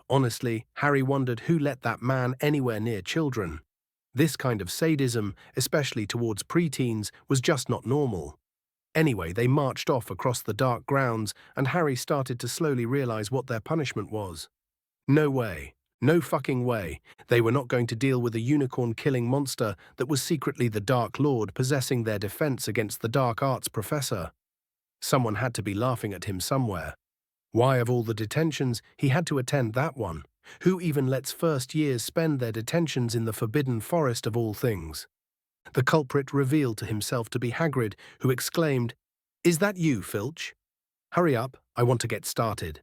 Honestly, Harry wondered who let that man anywhere near children. This kind of sadism, especially towards preteens, was just not normal. Anyway, they marched off across the dark grounds, and Harry started to slowly realize what their punishment was. No way. No fucking way. They were not going to deal with a unicorn-killing monster that was secretly the Dark Lord possessing their defense against the dark arts professor. Someone had to be laughing at him somewhere. Why, of all the detentions, he had to attend that one? Who even lets first years spend their detentions in the Forbidden Forest of all things? The culprit revealed to himself to be Hagrid, who exclaimed, "Is that you, Filch? Hurry up, I want to get started."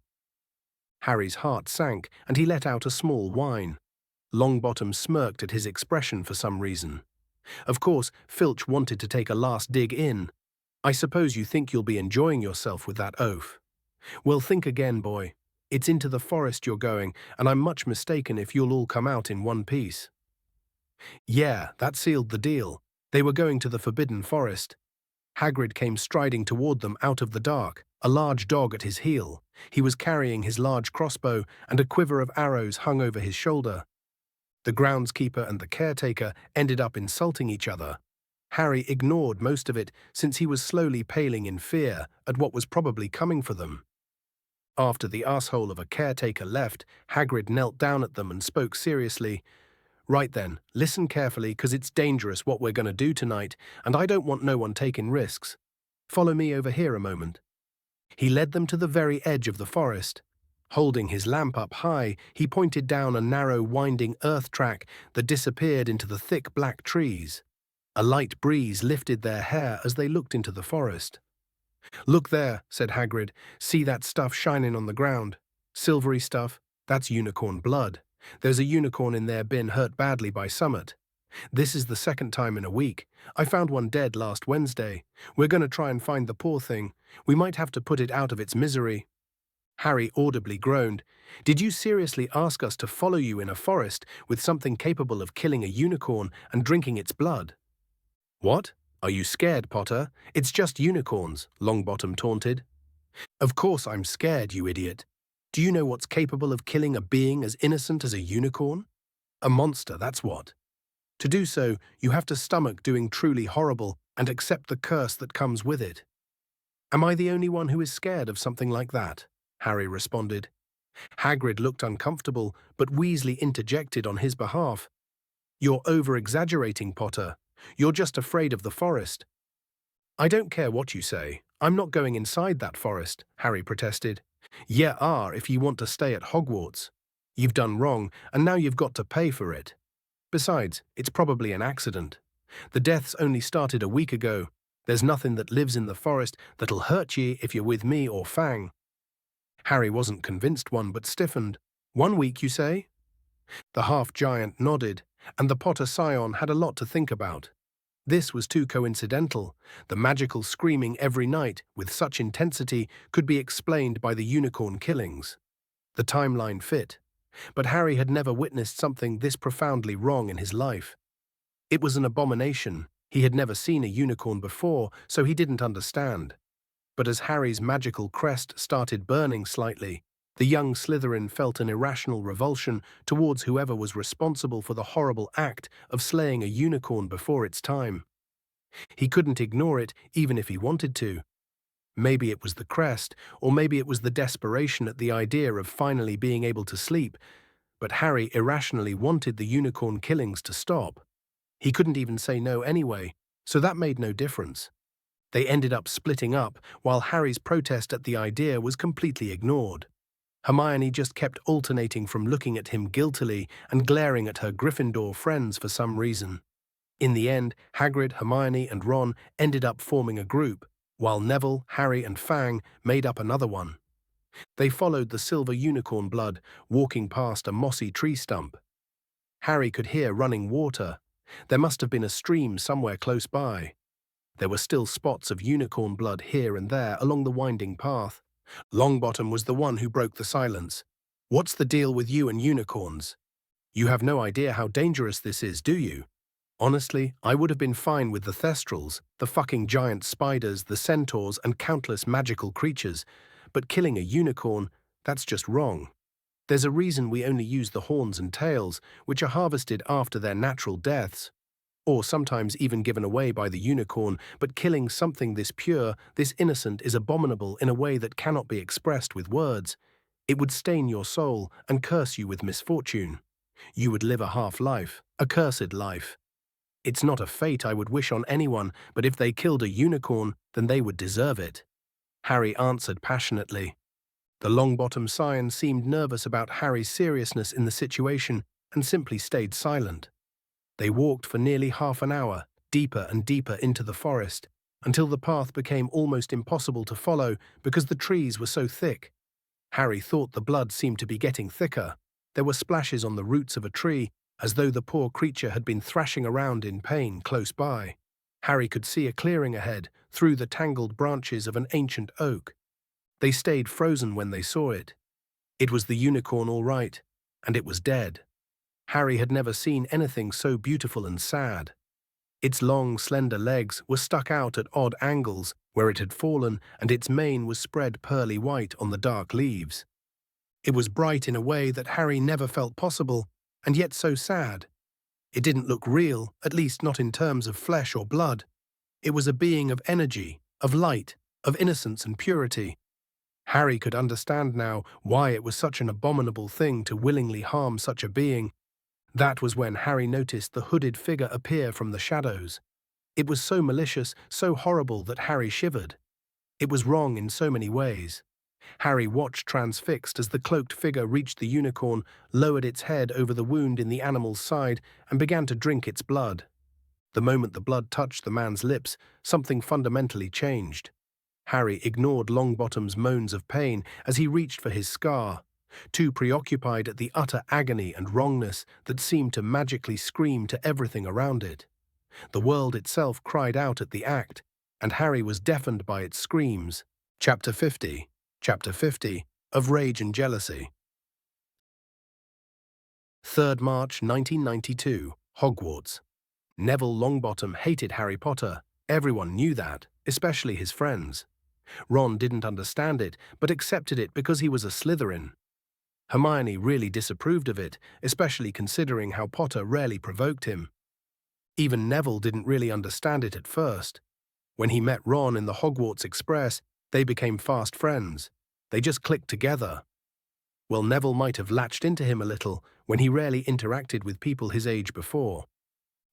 Harry's heart sank, and he let out a small whine. Longbottom smirked at his expression for some reason. Of course, Filch wanted to take a last dig in. "I suppose you think you'll be enjoying yourself with that oaf. Well, think again, boy. It's into the forest you're going, and I'm much mistaken if you'll all come out in one piece. Yeah, that sealed the deal. They were going to the forbidden forest. Hagrid came striding toward them out of the dark, a large dog at his heel. He was carrying his large crossbow, and a quiver of arrows hung over his shoulder. The groundskeeper and the caretaker ended up insulting each other. Harry ignored most of it, since he was slowly paling in fear at what was probably coming for them. After the asshole of a caretaker left, Hagrid knelt down at them and spoke seriously. Right then, listen carefully, 'cause it's dangerous what we're going to do tonight, and I don't want no one taking risks. Follow me over here a moment. He led them to the very edge of the forest. Holding his lamp up high, he pointed down a narrow, winding earth track that disappeared into the thick black trees. A light breeze lifted their hair as they looked into the forest. Look there, said Hagrid. See that stuff shining on the ground? Silvery stuff? That's unicorn blood. There's a unicorn in there been hurt badly by Summit. This is the second time in a week. I found one dead last Wednesday. We're going to try and find the poor thing. We might have to put it out of its misery. Harry audibly groaned. Did you seriously ask us to follow you in a forest with something capable of killing a unicorn and drinking its blood? What? Are you scared, Potter? It's just unicorns, Longbottom taunted. Of course I'm scared, you idiot. Do you know what's capable of killing a being as innocent as a unicorn? A monster, that's what. To do so, you have to stomach doing truly horrible and accept the curse that comes with it. Am I the only one who is scared of something like that? Harry responded. Hagrid looked uncomfortable, but Weasley interjected on his behalf. You're over-exaggerating, Potter. You're just afraid of the forest. I don't care what you say. I'm not going inside that forest, Harry protested. Yeah, if you want to stay at Hogwarts. You've done wrong, and now you've got to pay for it. Besides, it's probably an accident. The deaths only started a week ago. There's nothing that lives in the forest that'll hurt ye if you're with me or Fang. Harry wasn't convinced one, but stiffened. 1 week, you say? The half-giant nodded, and the Potter scion had a lot to think about. This was too coincidental. The magical screaming every night, with such intensity, could be explained by the unicorn killings. The timeline fit. But Harry had never witnessed something this profoundly wrong in his life. It was an abomination. He had never seen a unicorn before, so he didn't understand. But as Harry's magical crest started burning slightly, the young Slytherin felt an irrational revulsion towards whoever was responsible for the horrible act of slaying a unicorn before its time. He couldn't ignore it, even if he wanted to. Maybe it was the crest, or maybe it was the desperation at the idea of finally being able to sleep, but Harry irrationally wanted the unicorn killings to stop. He couldn't even say no anyway, so that made no difference. They ended up splitting up, while Harry's protest at the idea was completely ignored. Hermione just kept alternating from looking at him guiltily and glaring at her Gryffindor friends for some reason. In the end, Hagrid, Hermione, and Ron ended up forming a group, while Neville, Harry, and Fang made up another one. They followed the silver unicorn blood, walking past a mossy tree stump. Harry could hear running water. There must have been a stream somewhere close by. There were still spots of unicorn blood here and there along the winding path. Longbottom was the one who broke the silence. What's the deal with you and unicorns? You have no idea how dangerous this is, do you? Honestly, I would have been fine with the Thestrals, the fucking giant spiders, the centaurs, and countless magical creatures, but killing a unicorn, that's just wrong. There's a reason we only use the horns and tails, which are harvested after their natural deaths, or sometimes even given away by the unicorn, but killing something this pure, this innocent, is abominable in a way that cannot be expressed with words. It would stain your soul and curse you with misfortune. You would live a half-life, a cursed life. It's not a fate I would wish on anyone, but if they killed a unicorn, then they would deserve it. Harry answered passionately. The Longbottom scion seemed nervous about Harry's seriousness in the situation and simply stayed silent. They walked for nearly half an hour, deeper and deeper into the forest, until the path became almost impossible to follow because the trees were so thick. Harry thought the blood seemed to be getting thicker. There were splashes on the roots of a tree, as though the poor creature had been thrashing around in pain close by. Harry could see a clearing ahead, through the tangled branches of an ancient oak. They stayed frozen when they saw it. It was the unicorn all right, and it was dead. Harry had never seen anything so beautiful and sad. Its long, slender legs were stuck out at odd angles where it had fallen, and its mane was spread pearly white on the dark leaves. It was bright in a way that Harry never felt possible, and yet so sad. It didn't look real, at least not in terms of flesh or blood. It was a being of energy, of light, of innocence and purity. Harry could understand now why it was such an abominable thing to willingly harm such a being. That was when Harry noticed the hooded figure appear from the shadows. It was so malicious, so horrible that Harry shivered. It was wrong in so many ways. Harry watched transfixed as the cloaked figure reached the unicorn, lowered its head over the wound in the animal's side, and began to drink its blood. The moment the blood touched the man's lips, something fundamentally changed. Harry ignored Longbottom's moans of pain as he reached for his scar, too preoccupied at the utter agony and wrongness that seemed to magically scream to everything around it. The world itself cried out at the act, and Harry was deafened by its screams. Chapter 50 of Rage and Jealousy. 3rd March 1992, Hogwarts. Neville Longbottom hated Harry Potter. Everyone knew that, especially his friends. Ron didn't understand it, but accepted it because he was a Slytherin. Hermione really disapproved of it, especially considering how Potter rarely provoked him. Even Neville didn't really understand it at first. When he met Ron in the Hogwarts Express, they became fast friends. They just clicked together. Well, Neville might have latched into him a little when he rarely interacted with people his age before.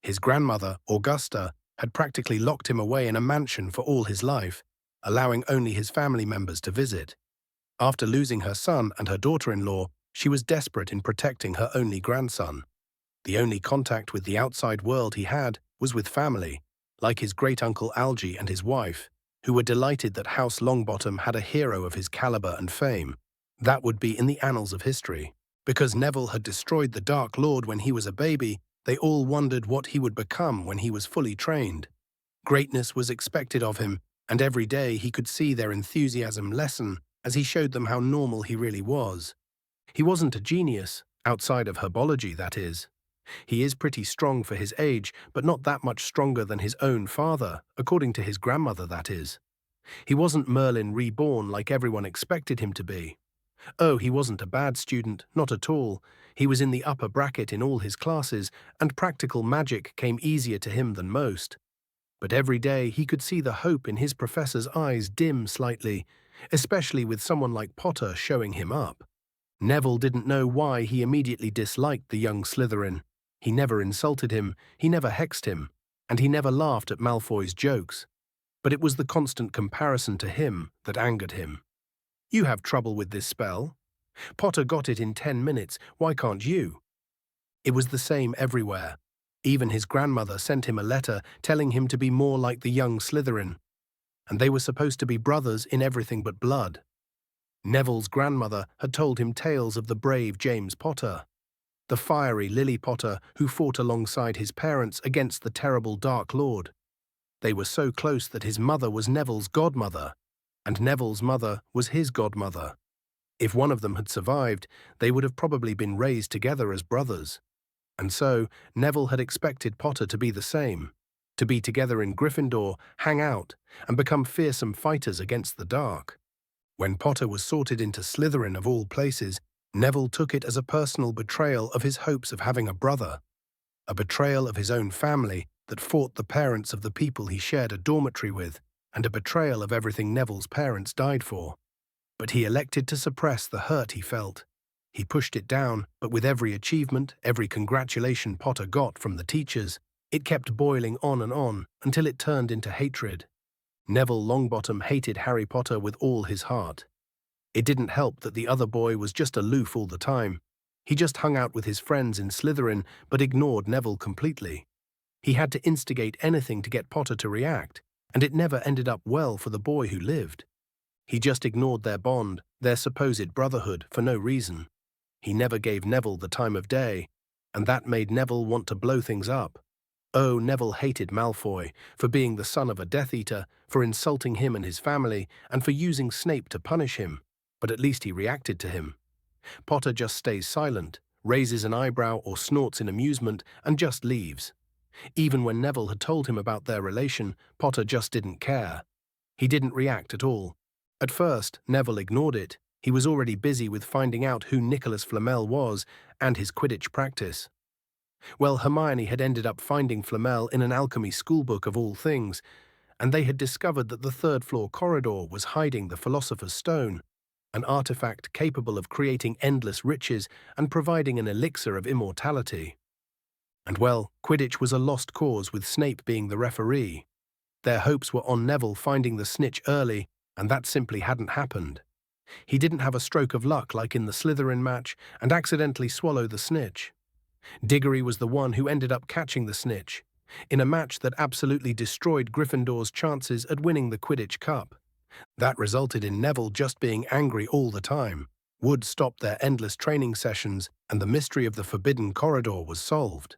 His grandmother, Augusta, had practically locked him away in a mansion for all his life, allowing only his family members to visit. After losing her son and her daughter-in-law, she was desperate in protecting her only grandson. The only contact with the outside world he had was with family, like his great-uncle Algy and his wife, who were delighted that House Longbottom had a hero of his caliber and fame. That would be in the annals of history. Because Neville had destroyed the Dark Lord when he was a baby, they all wondered what he would become when he was fully trained. Greatness was expected of him, and every day he could see their enthusiasm lessen as he showed them how normal he really was. He wasn't a genius, outside of herbology, that is. He is pretty strong for his age, but not that much stronger than his own father, according to his grandmother, that is. He wasn't Merlin reborn like everyone expected him to be. Oh, he wasn't a bad student, not at all. He was in the upper bracket in all his classes, and practical magic came easier to him than most. But every day he could see the hope in his professor's eyes dim slightly, especially with someone like Potter showing him up. Neville didn't know why he immediately disliked the young Slytherin. He never insulted him, he never hexed him, and he never laughed at Malfoy's jokes. But it was the constant comparison to him that angered him. You have trouble with this spell? Potter got it in 10 minutes, why can't you? It was the same everywhere. Even his grandmother sent him a letter telling him to be more like the young Slytherin. And they were supposed to be brothers in everything but blood. Neville's grandmother had told him tales of the brave James Potter, the fiery Lily Potter who fought alongside his parents against the terrible Dark Lord. They were so close that his mother was Neville's godmother, and Neville's mother was his godmother. If one of them had survived, they would have probably been raised together as brothers. And so, Neville had expected Potter to be the same, to be together in Gryffindor, hang out, and become fearsome fighters against the dark. When Potter was sorted into Slytherin of all places, Neville took it as a personal betrayal of his hopes of having a brother, a betrayal of his own family that fought the parents of the people he shared a dormitory with, and a betrayal of everything Neville's parents died for. But he elected to suppress the hurt he felt. He pushed it down, but with every achievement, every congratulation Potter got from the teachers, it kept boiling on until it turned into hatred. Neville Longbottom hated Harry Potter with all his heart. It didn't help that the other boy was just aloof all the time. He just hung out with his friends in Slytherin, but ignored Neville completely. He had to instigate anything to get Potter to react, and it never ended up well for the boy who lived. He just ignored their bond, their supposed brotherhood, for no reason. He never gave Neville the time of day, and that made Neville want to blow things up. Oh, Neville hated Malfoy for being the son of a Death Eater, for insulting him and his family, and for using Snape to punish him, but at least he reacted to him. Potter just stays silent, raises an eyebrow or snorts in amusement, and just leaves. Even when Neville had told him about their relation, Potter just didn't care. He didn't react at all. At first, Neville ignored it. He was already busy with finding out who Nicholas Flamel was and his Quidditch practice. Well, Hermione had ended up finding Flamel in an alchemy schoolbook of all things, and they had discovered that the third-floor corridor was hiding the Philosopher's Stone, an artifact capable of creating endless riches and providing an elixir of immortality. And well, Quidditch was a lost cause with Snape being the referee. Their hopes were on Neville finding the snitch early, and that simply hadn't happened. He didn't have a stroke of luck like in the Slytherin match and accidentally swallow the snitch. Diggory was the one who ended up catching the snitch, in a match that absolutely destroyed Gryffindor's chances at winning the Quidditch Cup. That resulted in Neville just being angry all the time. Wood stopped their endless training sessions, and the mystery of the Forbidden Corridor was solved.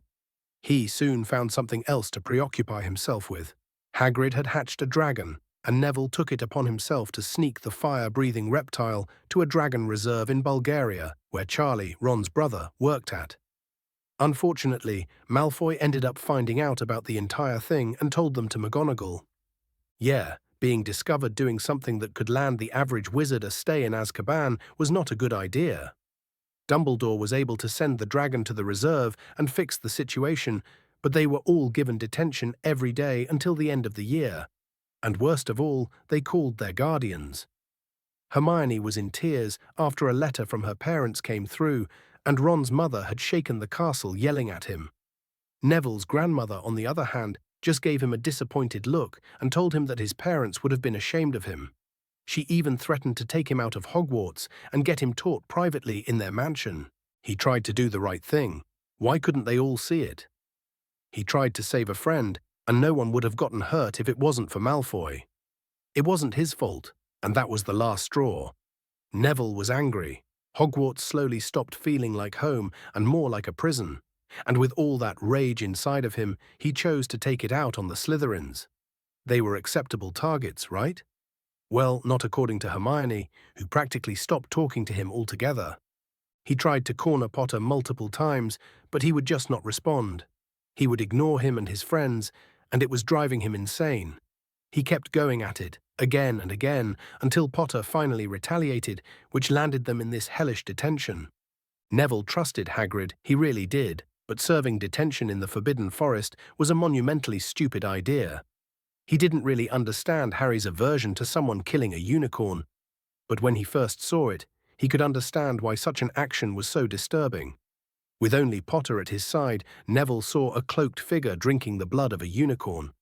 He soon found something else to preoccupy himself with. Hagrid had hatched a dragon, and Neville took it upon himself to sneak the fire-breathing reptile to a dragon reserve in Bulgaria, where Charlie, Ron's brother, worked at. Unfortunately, Malfoy ended up finding out about the entire thing and told them to McGonagall. Yeah, being discovered doing something that could land the average wizard a stay in Azkaban was not a good idea. Dumbledore was able to send the dragon to the reserve and fix the situation, but they were all given detention every day until the end of the year. And worst of all, they called their guardians. Hermione was in tears after a letter from her parents came through, and Ron's mother had shaken the castle yelling at him. Neville's grandmother, on the other hand, just gave him a disappointed look and told him that his parents would have been ashamed of him. She even threatened to take him out of Hogwarts and get him taught privately in their mansion. He tried to do the right thing. Why couldn't they all see it? He tried to save a friend, and no one would have gotten hurt if it wasn't for Malfoy. It wasn't his fault, and that was the last straw. Neville was angry. Hogwarts slowly stopped feeling like home and more like a prison, and with all that rage inside of him, he chose to take it out on the Slytherins. They were acceptable targets, right? Well, not according to Hermione, who practically stopped talking to him altogether. He tried to corner Potter multiple times, but he would just not respond. He would ignore him and his friends, and it was driving him insane. He kept going at it, again and again, until Potter finally retaliated, which landed them in this hellish detention. Neville trusted Hagrid, he really did, but serving detention in the Forbidden Forest was a monumentally stupid idea. He didn't really understand Harry's aversion to someone killing a unicorn, but when he first saw it, he could understand why such an action was so disturbing. With only Potter at his side, Neville saw a cloaked figure drinking the blood of a unicorn.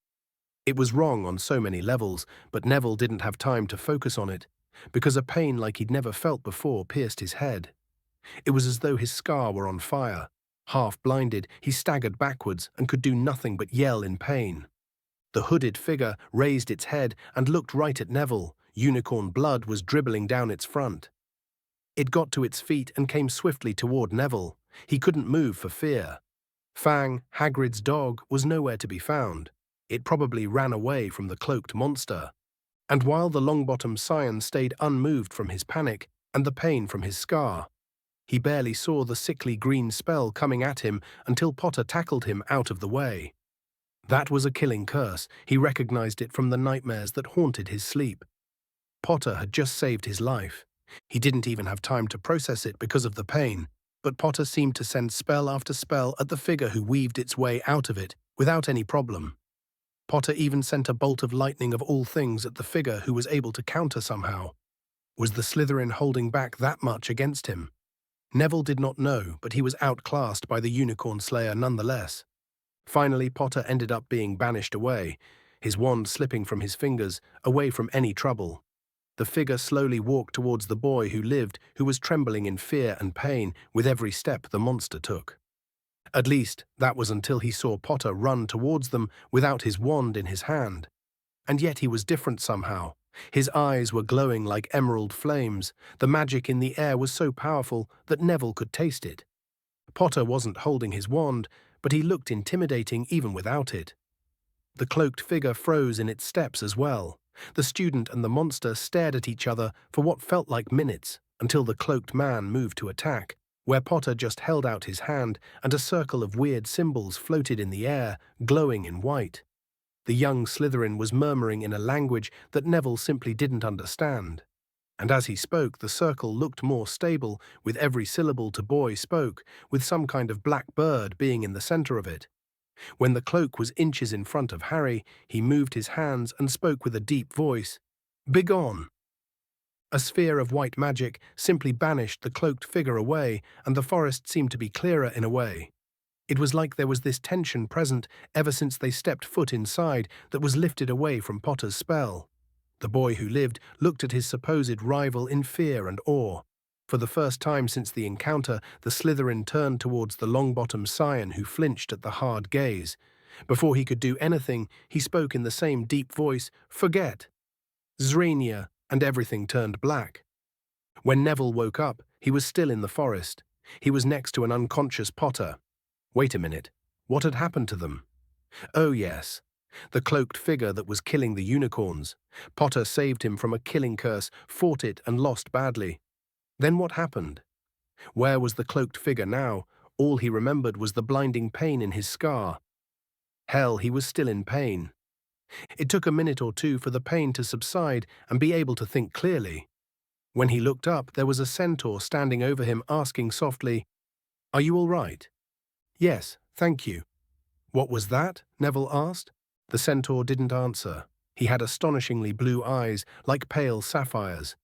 It was wrong on so many levels, but Neville didn't have time to focus on it, because a pain like he'd never felt before pierced his head. It was as though his scar were on fire. Half blinded, he staggered backwards and could do nothing but yell in pain. The hooded figure raised its head and looked right at Neville. Unicorn blood was dribbling down its front. It got to its feet and came swiftly toward Neville. He couldn't move for fear. Fang, Hagrid's dog, was nowhere to be found. It probably ran away from the cloaked monster. And while the Longbottom Scion stayed unmoved from his panic and the pain from his scar, he barely saw the sickly green spell coming at him until Potter tackled him out of the way. That was a killing curse. He recognized it from the nightmares that haunted his sleep. Potter had just saved his life. He didn't even have time to process it because of the pain, but Potter seemed to send spell after spell at the figure who weaved its way out of it without any problem. Potter even sent a bolt of lightning of all things at the figure who was able to counter somehow. Was the Slytherin holding back that much against him? Neville did not know, but he was outclassed by the Unicorn Slayer nonetheless. Finally, Potter ended up being banished away, his wand slipping from his fingers, away from any trouble. The figure slowly walked towards the boy who lived, who was trembling in fear and pain with every step the monster took. At least, that was until he saw Potter run towards them without his wand in his hand. And yet he was different somehow. His eyes were glowing like emerald flames. The magic in the air was so powerful that Neville could taste it. Potter wasn't holding his wand, but he looked intimidating even without it. The cloaked figure froze in its steps as well. The student and the monster stared at each other for what felt like minutes, until the cloaked man moved to attack, where Potter just held out his hand and a circle of weird symbols floated in the air, glowing in white. The young Slytherin was murmuring in a language that Neville simply didn't understand. And as he spoke, the circle looked more stable, with every syllable to boy spoke, with some kind of black bird being in the center of it. When the cloak was inches in front of Harry, he moved his hands and spoke with a deep voice. "Begone!" A sphere of white magic simply banished the cloaked figure away, and the forest seemed to be clearer in a way. It was like there was this tension present ever since they stepped foot inside that was lifted away from Potter's spell. The boy who lived looked at his supposed rival in fear and awe. For the first time since the encounter, the Slytherin turned towards the Longbottom scion who flinched at the hard gaze. Before he could do anything, he spoke in the same deep voice, "Forget." Zrania, and everything turned black. When Neville woke up, he was still in the forest. He was next to an unconscious Potter. Wait a minute. What had happened to them? Oh yes, the cloaked figure that was killing the unicorns. Potter saved him from a killing curse, fought it and lost badly. Then what happened? Where was the cloaked figure now? All he remembered was the blinding pain in his scar. Hell, he was still in pain. It took a minute or two for the pain to subside and be able to think clearly. When he looked up, there was a centaur standing over him asking softly, "Are you all right?" "Yes, thank you." "What was that?" Neville asked. The centaur didn't answer. He had astonishingly blue eyes, like pale sapphires.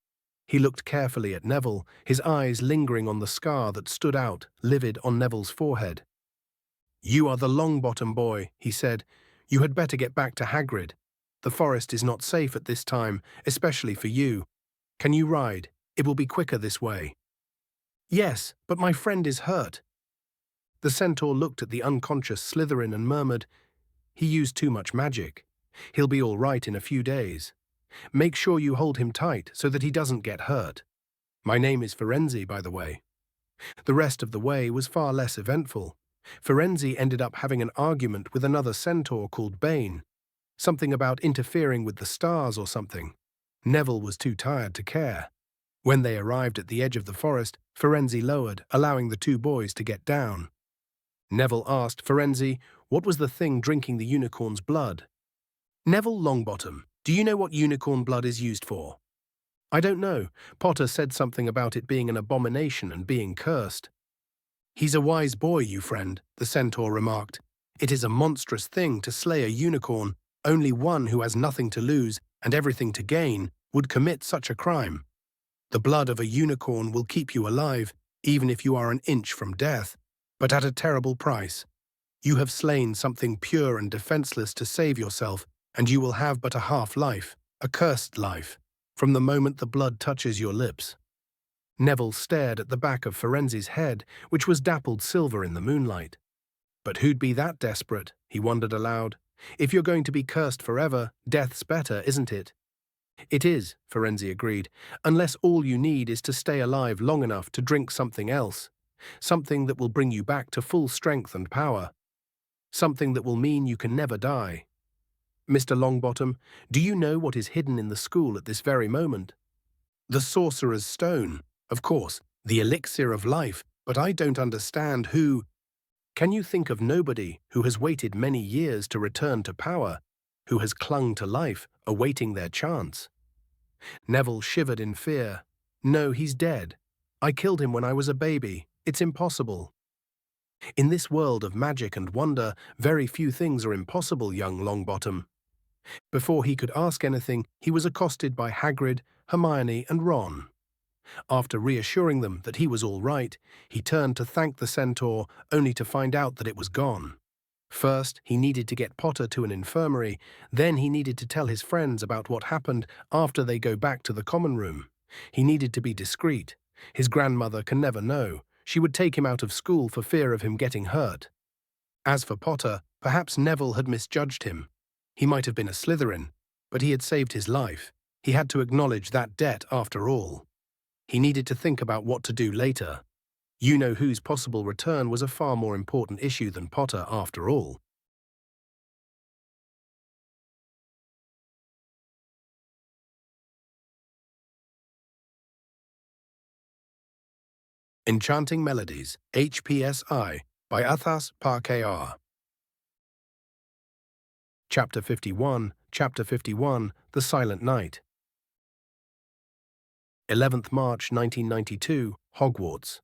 He looked carefully at Neville, his eyes lingering on the scar that stood out, livid on Neville's forehead. "You are the Longbottom boy," he said. "You had better get back to Hagrid. The forest is not safe at this time, especially for you. Can you ride? It will be quicker this way." "Yes, but my friend is hurt." The centaur looked at the unconscious Slytherin and murmured, "He used too much magic. He'll be all right in a few days. Make sure you hold him tight so that he doesn't get hurt. My name is Firenze, by the way." The rest of the way was far less eventful. Firenze ended up having an argument with another centaur called Bane. Something about interfering with the stars or something. Neville was too tired to care. When they arrived at the edge of the forest, Firenze lowered, allowing the two boys to get down. Neville asked Firenze, what was the thing drinking the unicorn's blood? "Neville Longbottom, do you know what unicorn blood is used for?" "I don't know. Potter said something about it being an abomination and being cursed." "He's a wise boy, you friend," the centaur remarked. "It is a monstrous thing to slay a unicorn. Only one who has nothing to lose and everything to gain would commit such a crime. The blood of a unicorn will keep you alive, even if you are an inch from death, but at a terrible price. You have slain something pure and defenseless to save yourself, and you will have but a half-life, a cursed life, from the moment the blood touches your lips." Neville stared at the back of Firenze's head, which was dappled silver in the moonlight. But who'd be that desperate? He wondered aloud. If you're going to be cursed forever, death's better, isn't it? "It is," Firenze agreed, "unless all you need is to stay alive long enough to drink something else. Something that will bring you back to full strength and power. Something that will mean you can never die. Mr. Longbottom, do you know what is hidden in the school at this very moment?" "The Sorcerer's Stone, of course, the elixir of life, but I don't understand who—" "Can you think of nobody who has waited many years to return to power, who has clung to life, awaiting their chance?" Neville shivered in fear. "No, he's dead. I killed him when I was a baby. It's impossible." "In this world of magic and wonder, very few things are impossible, young Longbottom." Before he could ask anything, he was accosted by Hagrid, Hermione, and Ron. After reassuring them that he was all right, he turned to thank the centaur, only to find out that it was gone. First, he needed to get Potter to an infirmary, then he needed to tell his friends about what happened after they go back to the common room. He needed to be discreet. His grandmother can never know. She would take him out of school for fear of him getting hurt. As for Potter, perhaps Neville had misjudged him. He might have been a Slytherin, but he had saved his life. He had to acknowledge that debt after all. He needed to think about what to do later. You-know-who's possible return was a far more important issue than Potter after all. Enchanting Melodies, HPSI, by Athas Parkar. Chapter 51, The Silent Night. 11th March 1992, Hogwarts.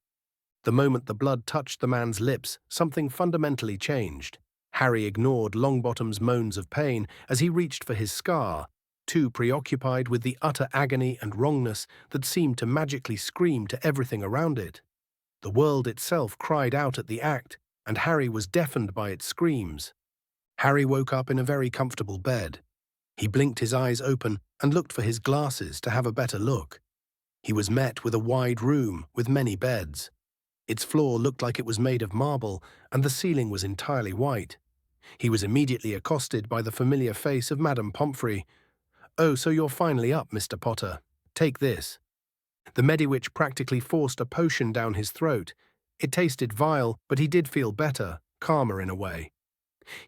The moment the blood touched the man's lips, something fundamentally changed. Harry ignored Longbottom's moans of pain as he reached for his scar, too preoccupied with the utter agony and wrongness that seemed to magically scream to everything around it. The world itself cried out at the act, and Harry was deafened by its screams. Harry woke up in a very comfortable bed. He blinked his eyes open and looked for his glasses to have a better look. He was met with a wide room with many beds. Its floor looked like it was made of marble, and the ceiling was entirely white. He was immediately accosted by the familiar face of Madame Pomfrey. "Oh, so you're finally up, Mr. Potter. Take this." The Mediwitch practically forced a potion down his throat. It tasted vile, but he did feel better, calmer in a way.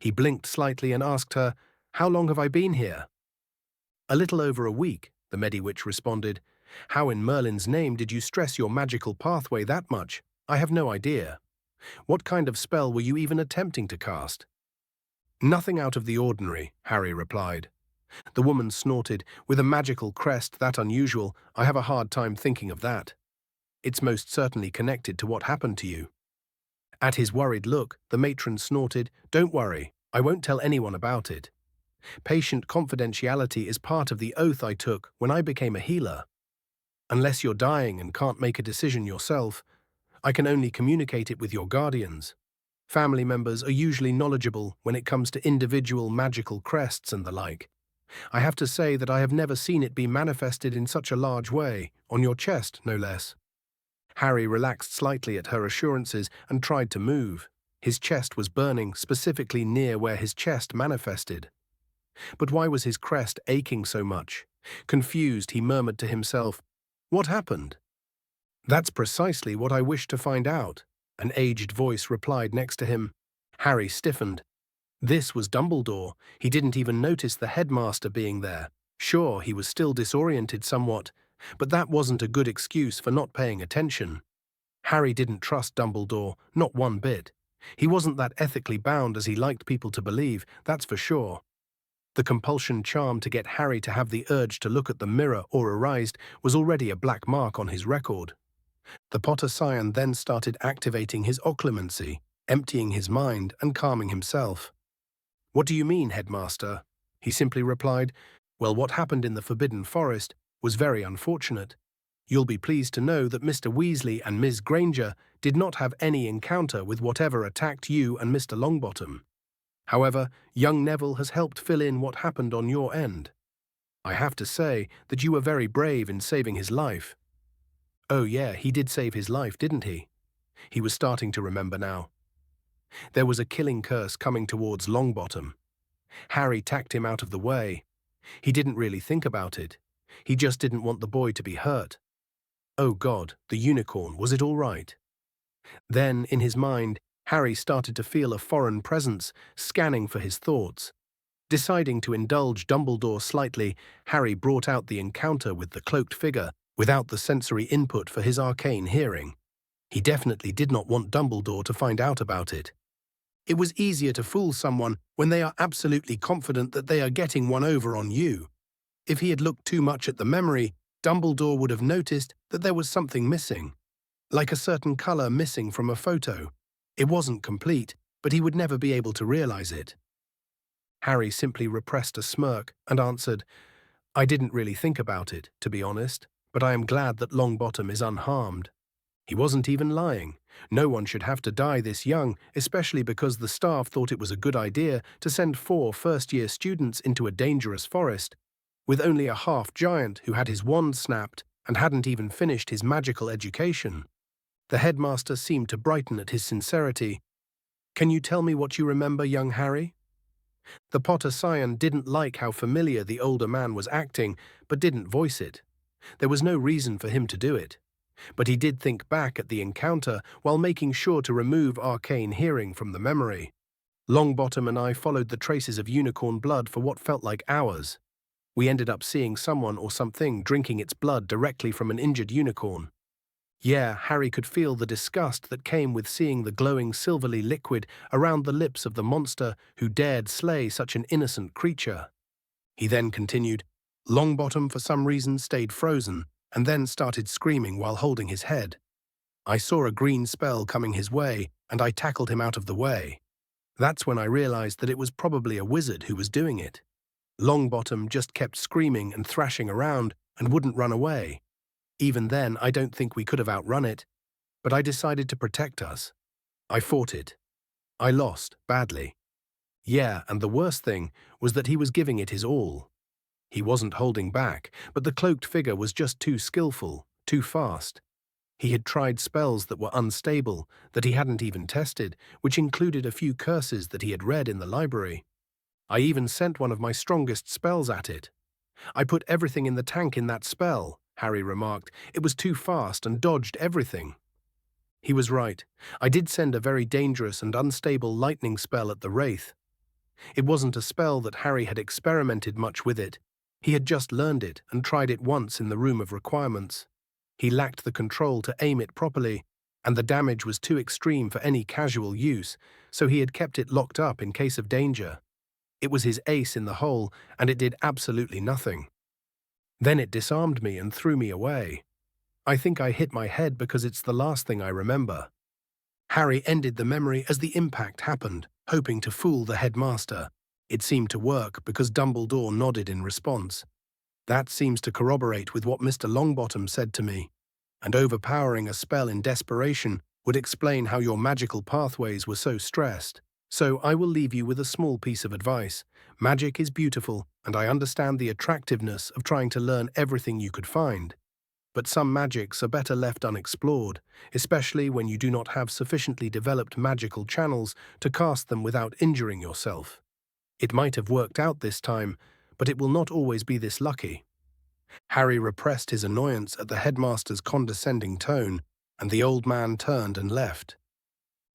He blinked slightly and asked her, "How long have I been here?" "A little over a week," the Mediwitch responded. "How in Merlin's name did you stress your magical pathway that much? I have no idea. What kind of spell were you even attempting to cast?" "Nothing out of the ordinary," Harry replied. The woman snorted. "With a magical crest that unusual, I have a hard time thinking of that. It's most certainly connected to what happened to you." At his worried look, the matron snorted, "Don't worry, I won't tell anyone about it. Patient confidentiality is part of the oath I took when I became a healer. Unless you're dying and can't make a decision yourself, I can only communicate it with your guardians. Family members are usually knowledgeable when it comes to individual magical crests and the like. I have to say that I have never seen it be manifested in such a large way, on your chest, no less." Harry relaxed slightly at her assurances and tried to move. His chest was burning, specifically near where his chest manifested. But why was his crest aching so much? Confused, he murmured to himself, "What happened?" "That's precisely what I wish to find out," an aged voice replied next to him. Harry stiffened. This was Dumbledore. He didn't even notice the headmaster being there. Sure, he was still disoriented somewhat, but that wasn't a good excuse for not paying attention. Harry didn't trust Dumbledore, not one bit. He wasn't that ethically bound as he liked people to believe, that's for sure. The compulsion charm to get Harry to have the urge to look at the mirror or arised was already a black mark on his record. The Potter Scion then started activating his occlumency, emptying his mind and calming himself. "What do you mean, Headmaster?" He simply replied, "Well, what happened in the Forbidden Forest was very unfortunate. You'll be pleased to know that Mr. Weasley and Ms. Granger did not have any encounter with whatever attacked you and Mr. Longbottom. However, young Neville has helped fill in what happened on your end. I have to say that you were very brave in saving his life." Oh yeah, he did save his life, didn't he? He was starting to remember now. There was a killing curse coming towards Longbottom. Harry tacked him out of the way. He didn't really think about it. He just didn't want the boy to be hurt. Oh God, the unicorn, was it all right? Then, in his mind, Harry started to feel a foreign presence, scanning for his thoughts. Deciding to indulge Dumbledore slightly, Harry brought out the encounter with the cloaked figure without the sensory input for his arcane hearing. He definitely did not want Dumbledore to find out about it. It was easier to fool someone when they are absolutely confident that they are getting one over on you. If he had looked too much at the memory, Dumbledore would have noticed that there was something missing. Like a certain color missing from a photo. It wasn't complete, but he would never be able to realize it. Harry simply repressed a smirk and answered, "I didn't really think about it, to be honest, but I am glad that Longbottom is unharmed." He wasn't even lying. No one should have to die this young, especially because the staff thought it was a good idea to send 4 first-year students into a dangerous forest, with only a half-giant who had his wand snapped and hadn't even finished his magical education. The headmaster seemed to brighten at his sincerity. "Can you tell me what you remember, young Harry?" The Potter Scion didn't like how familiar the older man was acting, but didn't voice it. There was no reason for him to do it. But he did think back at the encounter while making sure to remove arcane hearing from the memory. Longbottom and I followed the traces of unicorn blood for what felt like hours. We ended up seeing someone or something drinking its blood directly from an injured unicorn. Yeah, Harry could feel the disgust that came with seeing the glowing silverly liquid around the lips of the monster who dared slay such an innocent creature. He then continued. Longbottom for some reason stayed frozen and then started screaming while holding his head. I saw a green spell coming his way and I tackled him out of the way. That's when I realized that it was probably a wizard who was doing it. Longbottom just kept screaming and thrashing around and wouldn't run away. Even then, I don't think we could have outrun it, but I decided to protect us. I fought it. I lost, badly. Yeah, and the worst thing was that he was giving it his all. He wasn't holding back, but the cloaked figure was just too skillful, too fast. He had tried spells that were unstable, that he hadn't even tested, which included a few curses that he had read in the library. I even sent one of my strongest spells at it. I put everything in the tank in that spell, Harry remarked. It was too fast and dodged everything. He was right. I did send a very dangerous and unstable lightning spell at the Wraith. It wasn't a spell that Harry had experimented much with it. He had just learned it and tried it once in the room of requirements. He lacked the control to aim it properly, and the damage was too extreme for any casual use, so he had kept it locked up in case of danger. It was his ace in the hole, and it did absolutely nothing. Then it disarmed me and threw me away. I think I hit my head because it's the last thing I remember. Harry ended the memory as the impact happened, hoping to fool the headmaster. It seemed to work because Dumbledore nodded in response. That seems to corroborate with what Mr. Longbottom said to me. And overpowering a spell in desperation would explain how your magical pathways were so stressed. So I will leave you with a small piece of advice. Magic is beautiful, and I understand the attractiveness of trying to learn everything you could find. But some magics are better left unexplored, especially when you do not have sufficiently developed magical channels to cast them without injuring yourself. It might have worked out this time, but it will not always be this lucky. Harry repressed his annoyance at the headmaster's condescending tone, and the old man turned and left.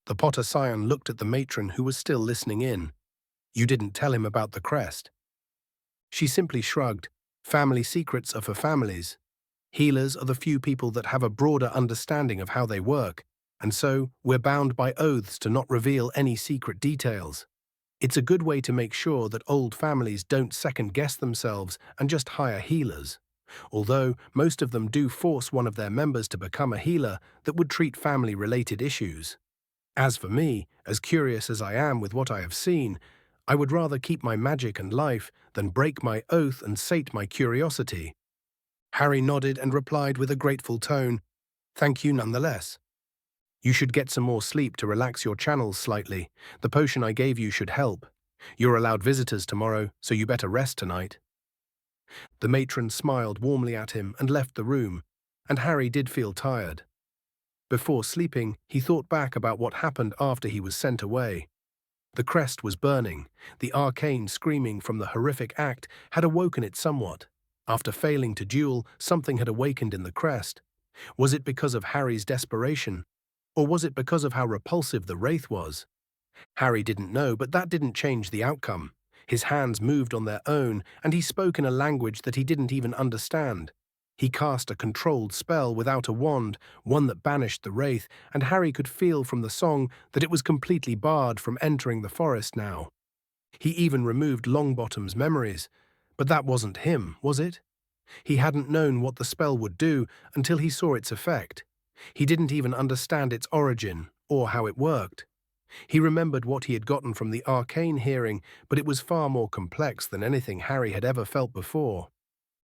The Potter Scion looked at the matron who was still listening in. You didn't tell him about the crest. She simply shrugged. Family secrets are for families. Healers are the few people that have a broader understanding of how they work, and so we're bound by oaths to not reveal any secret details. It's a good way to make sure that old families don't second-guess themselves and just hire healers. Although most of them do force one of their members to become a healer that would treat family-related issues. As for me, as curious as I am with what I have seen, I would rather keep my magic and life than break my oath and sate my curiosity. Harry nodded and replied with a grateful tone, "Thank you nonetheless. You should get some more sleep to relax your channels slightly. The potion I gave you should help. You're allowed visitors tomorrow, so you better rest tonight." The matron smiled warmly at him and left the room, and Harry did feel tired. Before sleeping, he thought back about what happened after he was sent away. The crest was burning. The arcane screaming from the horrific act had awoken it somewhat. After failing to duel, something had awakened in the crest. Was it because of Harry's desperation? Or was it because of how repulsive the Wraith was? Harry didn't know, but that didn't change the outcome. His hands moved on their own, and he spoke in a language that he didn't even understand. He cast a controlled spell without a wand, one that banished the Wraith, and Harry could feel from the song that it was completely barred from entering the forest now. He even removed Longbottom's memories. But that wasn't him, was it? He hadn't known what the spell would do until he saw its effect. He didn't even understand its origin or how it worked. He remembered what he had gotten from the arcane hearing, but it was far more complex than anything Harry had ever felt before.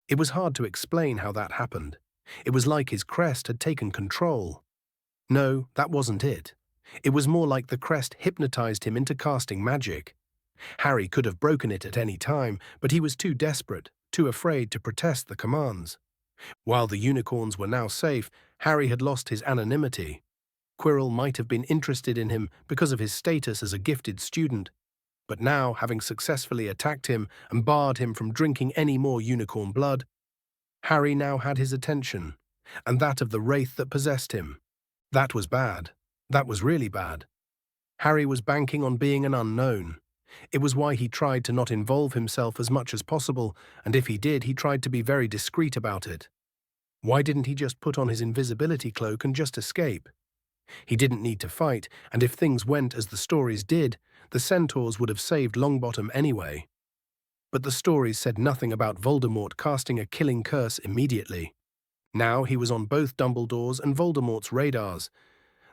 It was hard to explain how that happened. It was like his crest had taken control. No, that wasn't it. It was more like the crest hypnotized him into casting magic. Harry could have broken it at any time, but he was too desperate, too afraid to protest the commands. While the unicorns were now safe, Harry had lost his anonymity. Quirrell might have been interested in him because of his status as a gifted student, but now, having successfully attacked him and barred him from drinking any more unicorn blood, Harry now had his attention, and that of the Wraith that possessed him. That was bad. That was really bad. Harry was banking on being an unknown. It was why he tried to not involve himself as much as possible, and if he did, he tried to be very discreet about it. Why didn't he just put on his invisibility cloak and just escape? He didn't need to fight, and if things went as the stories did, the centaurs would have saved Longbottom anyway. But the stories said nothing about Voldemort casting a killing curse immediately. Now he was on both Dumbledore's and Voldemort's radars.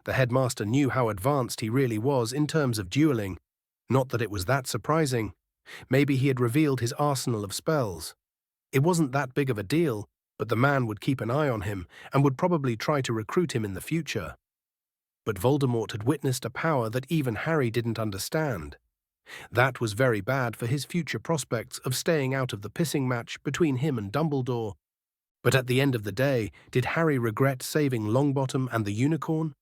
The headmaster knew how advanced he really was in terms of dueling. Not that it was that surprising. Maybe he had revealed his arsenal of spells. It wasn't that big of a deal, but the man would keep an eye on him and would probably try to recruit him in the future. But Voldemort had witnessed a power that even Harry didn't understand. That was very bad for his future prospects of staying out of the pissing match between him and Dumbledore. But at the end of the day, did Harry regret saving Longbottom and the unicorn?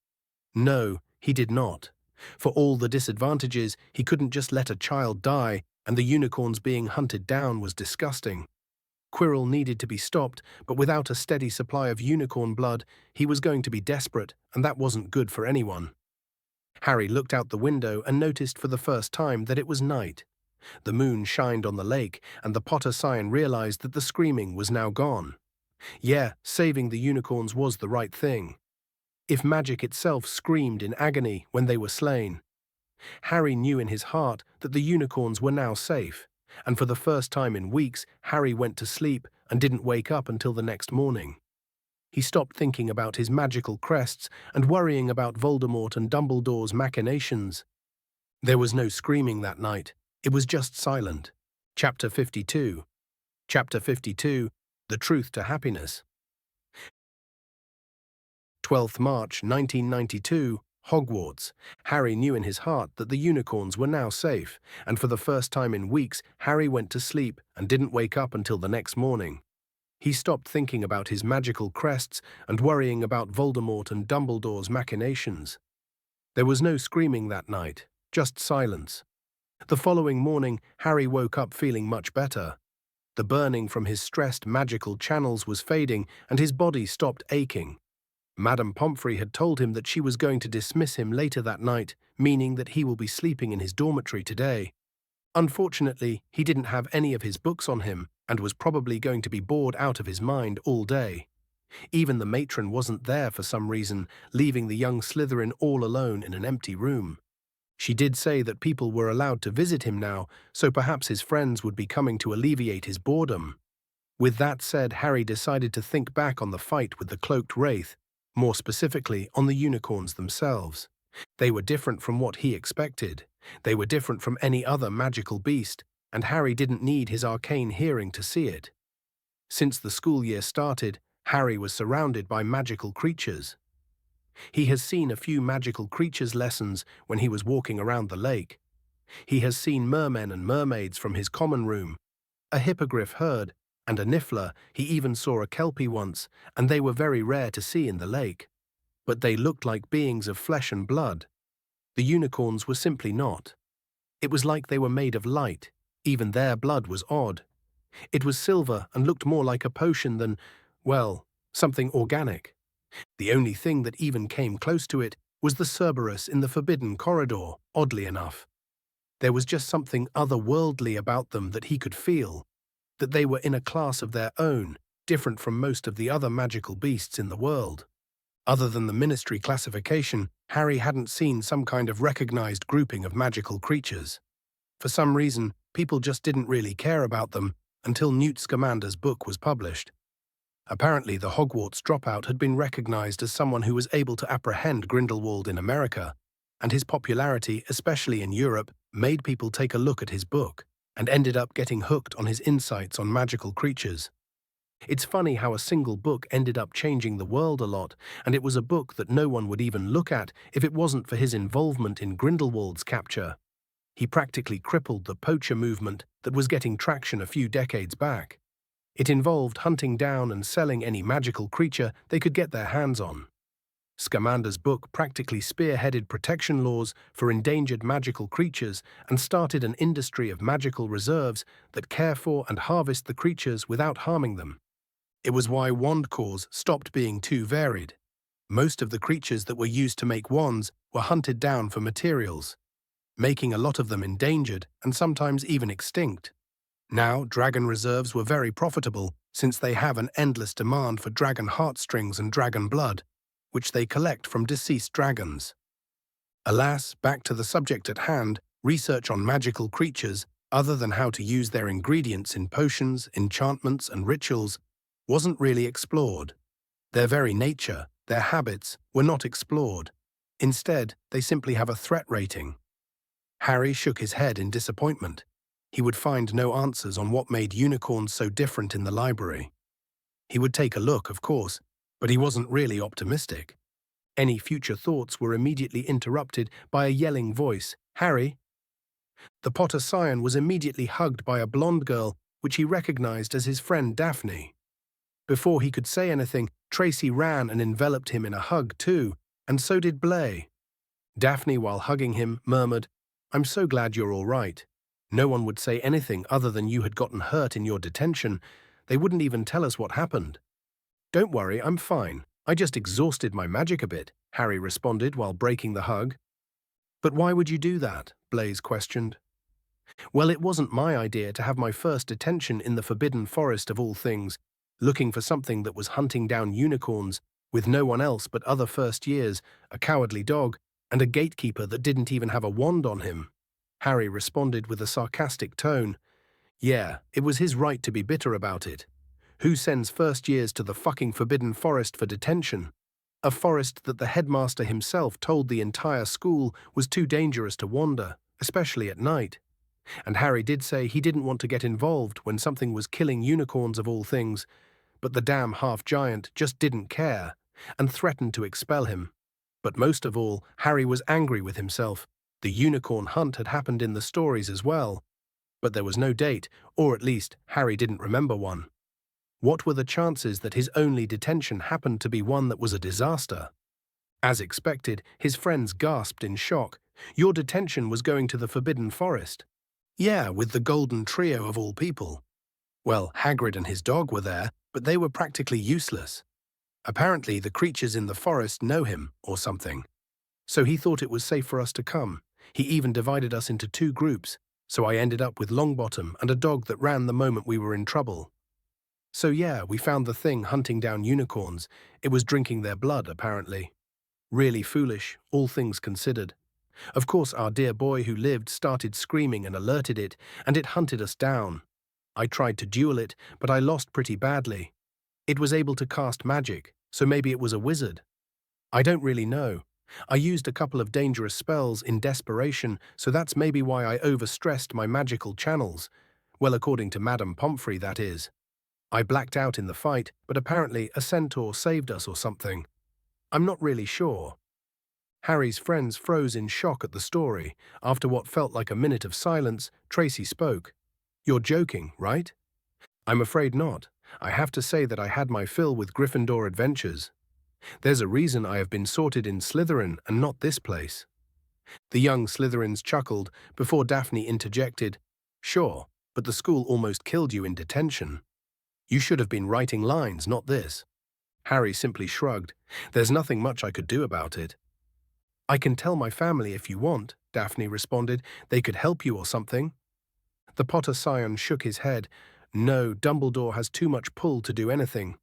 No, he did not. For all the disadvantages, he couldn't just let a child die, and the unicorns being hunted down was disgusting. Quirrell needed to be stopped, but without a steady supply of unicorn blood, he was going to be desperate, and that wasn't good for anyone. Harry looked out the window and noticed for the first time that it was night. The moon shined on the lake, and the Potter Scion realized that the screaming was now gone. Yeah, saving the unicorns was the right thing. If magic itself screamed in agony when they were slain. Harry knew in his heart that the unicorns were now safe, and for the first time in weeks, Harry went to sleep and didn't wake up until the next morning. He stopped thinking about his magical crests and worrying about Voldemort and Dumbledore's machinations. There was no screaming that night. It was just silent. Chapter 52. Chapter 52, The Truth to Happiness. 12th March 1992, Hogwarts. Harry knew in his heart that the unicorns were now safe, and for the first time in weeks, Harry went to sleep and didn't wake up until the next morning. He stopped thinking about his magical crests and worrying about Voldemort and Dumbledore's machinations. There was no screaming that night, just silence. The following morning, Harry woke up feeling much better. The burning from his stressed magical channels was fading, and his body stopped aching. Madame Pomfrey had told him that she was going to dismiss him later that night, meaning that he will be sleeping in his dormitory today. Unfortunately, he didn't have any of his books on him and was probably going to be bored out of his mind all day. Even the matron wasn't there for some reason, leaving the young Slytherin all alone in an empty room. She did say that people were allowed to visit him now, so perhaps his friends would be coming to alleviate his boredom. With that said, Harry decided to think back on the fight with the cloaked wraith, more specifically on the unicorns themselves. They were different from what he expected. They were different from any other magical beast, and Harry didn't need his arcane hearing to see it. Since the school year started, Harry was surrounded by magical creatures. He has seen a few magical creatures lessons when he was walking around the lake. He has seen mermen and mermaids from his common room, a hippogriff herd, and a niffler. He even saw a kelpie once, and they were very rare to see in the lake. But they looked like beings of flesh and blood. The unicorns were simply not. It was like they were made of light. Even their blood was odd. It was silver and looked more like a potion than, well, something organic. The only thing that even came close to it was the Cerberus in the Forbidden Corridor, oddly enough. There was just something otherworldly about them that he could feel, that they were in a class of their own, different from most of the other magical beasts in the world. Other than the Ministry classification, Harry hadn't seen some kind of recognized grouping of magical creatures. For some reason, people just didn't really care about them until Newt Scamander's book was published. Apparently, the Hogwarts dropout had been recognized as someone who was able to apprehend Grindelwald in America, and his popularity, especially in Europe, made people take a look at his book, and ended up getting hooked on his insights on magical creatures. It's funny how a single book ended up changing the world a lot, and it was a book that no one would even look at if it wasn't for his involvement in Grindelwald's capture. He practically crippled the poacher movement that was getting traction a few decades back. It involved hunting down and selling any magical creature they could get their hands on. Scamander's book practically spearheaded protection laws for endangered magical creatures and started an industry of magical reserves that care for and harvest the creatures without harming them. It was why wand cores stopped being too varied. Most of the creatures that were used to make wands were hunted down for materials, making a lot of them endangered and sometimes even extinct. Now, dragon reserves were very profitable since they have an endless demand for dragon heartstrings and dragon blood, which they collect from deceased dragons. Alas, back to the subject at hand, research on magical creatures, other than how to use their ingredients in potions, enchantments, and rituals, wasn't really explored. Their very nature, their habits, were not explored. Instead, they simply have a threat rating. Harry shook his head in disappointment. He would find no answers on what made unicorns so different in the library. He would take a look, of course, but he wasn't really optimistic. Any future thoughts were immediately interrupted by a yelling voice, "Harry!" The Potter Scion was immediately hugged by a blonde girl, which he recognized as his friend Daphne. Before he could say anything, Tracy ran and enveloped him in a hug too, and so did Blay. Daphne, while hugging him, murmured, "I'm so glad you're all right. No one would say anything other than you had gotten hurt in your detention. They wouldn't even tell us what happened." "Don't worry, I'm fine. I just exhausted my magic a bit," Harry responded while breaking the hug. "But why would you do that?" Blaze questioned. "Well, it wasn't my idea to have my first detention in the Forbidden Forest of all things, looking for something that was hunting down unicorns, with no one else but other first years, a cowardly dog, and a gatekeeper that didn't even have a wand on him." Harry responded with a sarcastic tone. Yeah, it was his right to be bitter about it. Who sends first years to the fucking Forbidden Forest for detention? A forest that the headmaster himself told the entire school was too dangerous to wander, especially at night. And Harry did say he didn't want to get involved when something was killing unicorns of all things, but the damn half-giant just didn't care and threatened to expel him. But most of all, Harry was angry with himself. The unicorn hunt had happened in the stories as well, but there was no date, or at least Harry didn't remember one. What were the chances that his only detention happened to be one that was a disaster? As expected, his friends gasped in shock. "Your detention was going to the Forbidden Forest." "Yeah, with the Golden Trio of all people." Well, Hagrid and his dog were there, but they were practically useless. Apparently, the creatures in the forest know him, or something. So he thought it was safe for us to come. He even divided us into 2 groups, so I ended up with Longbottom and a dog that ran the moment we were in trouble. So yeah, we found the thing hunting down unicorns. It was drinking their blood, apparently. Really foolish, all things considered. Of course, our dear boy who lived started screaming and alerted it, and it hunted us down. I tried to duel it, but I lost pretty badly. It was able to cast magic, so maybe it was a wizard. I don't really know. I used a couple of dangerous spells in desperation, so that's maybe why I overstressed my magical channels. Well, according to Madame Pomfrey, that is. I blacked out in the fight, but apparently a centaur saved us or something. I'm not really sure. Harry's friends froze in shock at the story. After what felt like a minute of silence, Tracy spoke. "You're joking, right?" "I'm afraid not. I have to say that I had my fill with Gryffindor adventures. There's a reason I have been sorted in Slytherin and not this place." The young Slytherins chuckled before Daphne interjected, "Sure, but the school almost killed you in detention. You should have been writing lines, not this." Harry simply shrugged. "There's nothing much I could do about it." "I can tell my family if you want," Daphne responded. "They could help you or something." The Potter Scion shook his head. "No, Dumbledore has too much pull to do anything.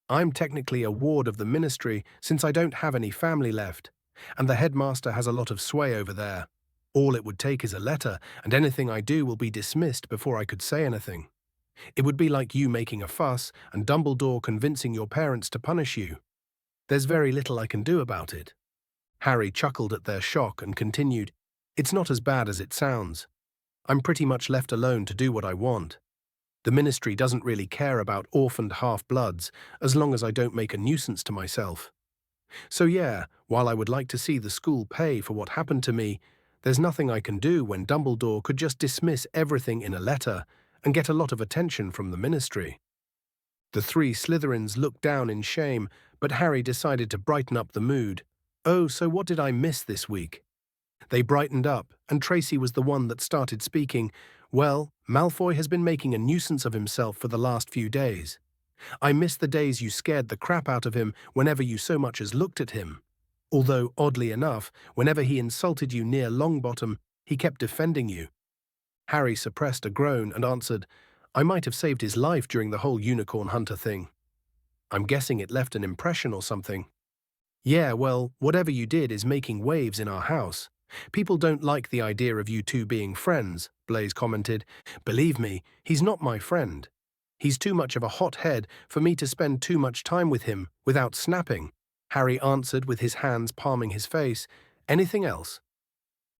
I'm technically a ward of the Ministry since I don't have any family left, and the headmaster has a lot of sway over there. All it would take is a letter, and anything I do will be dismissed before I could say anything. It would be like you making a fuss and Dumbledore convincing your parents to punish you. There's very little I can do about it." Harry chuckled at their shock and continued, "It's not as bad as it sounds. I'm pretty much left alone to do what I want. The Ministry doesn't really care about orphaned half-bloods as long as I don't make a nuisance to myself. So yeah, while I would like to see the school pay for what happened to me, there's nothing I can do when Dumbledore could just dismiss everything in a letter and get a lot of attention from the Ministry." The 3 Slytherins looked down in shame, but Harry decided to brighten up the mood. "Oh, so what did I miss this week?" They brightened up, and Tracy was the one that started speaking. "Well, Malfoy has been making a nuisance of himself for the last few days. I miss the days you scared the crap out of him whenever you so much as looked at him. Although, oddly enough, whenever he insulted you near Longbottom, he kept defending you." Harry suppressed a groan and answered, I might have saved his life during the whole unicorn hunter thing. I'm guessing it left an impression or something. Yeah, well, whatever you did is making waves in our house. People don't like the idea of you two being friends, Blaze commented. Believe me, he's not my friend. He's too much of a hothead for me to spend too much time with him without snapping, Harry answered with his hands palming his face. Anything else?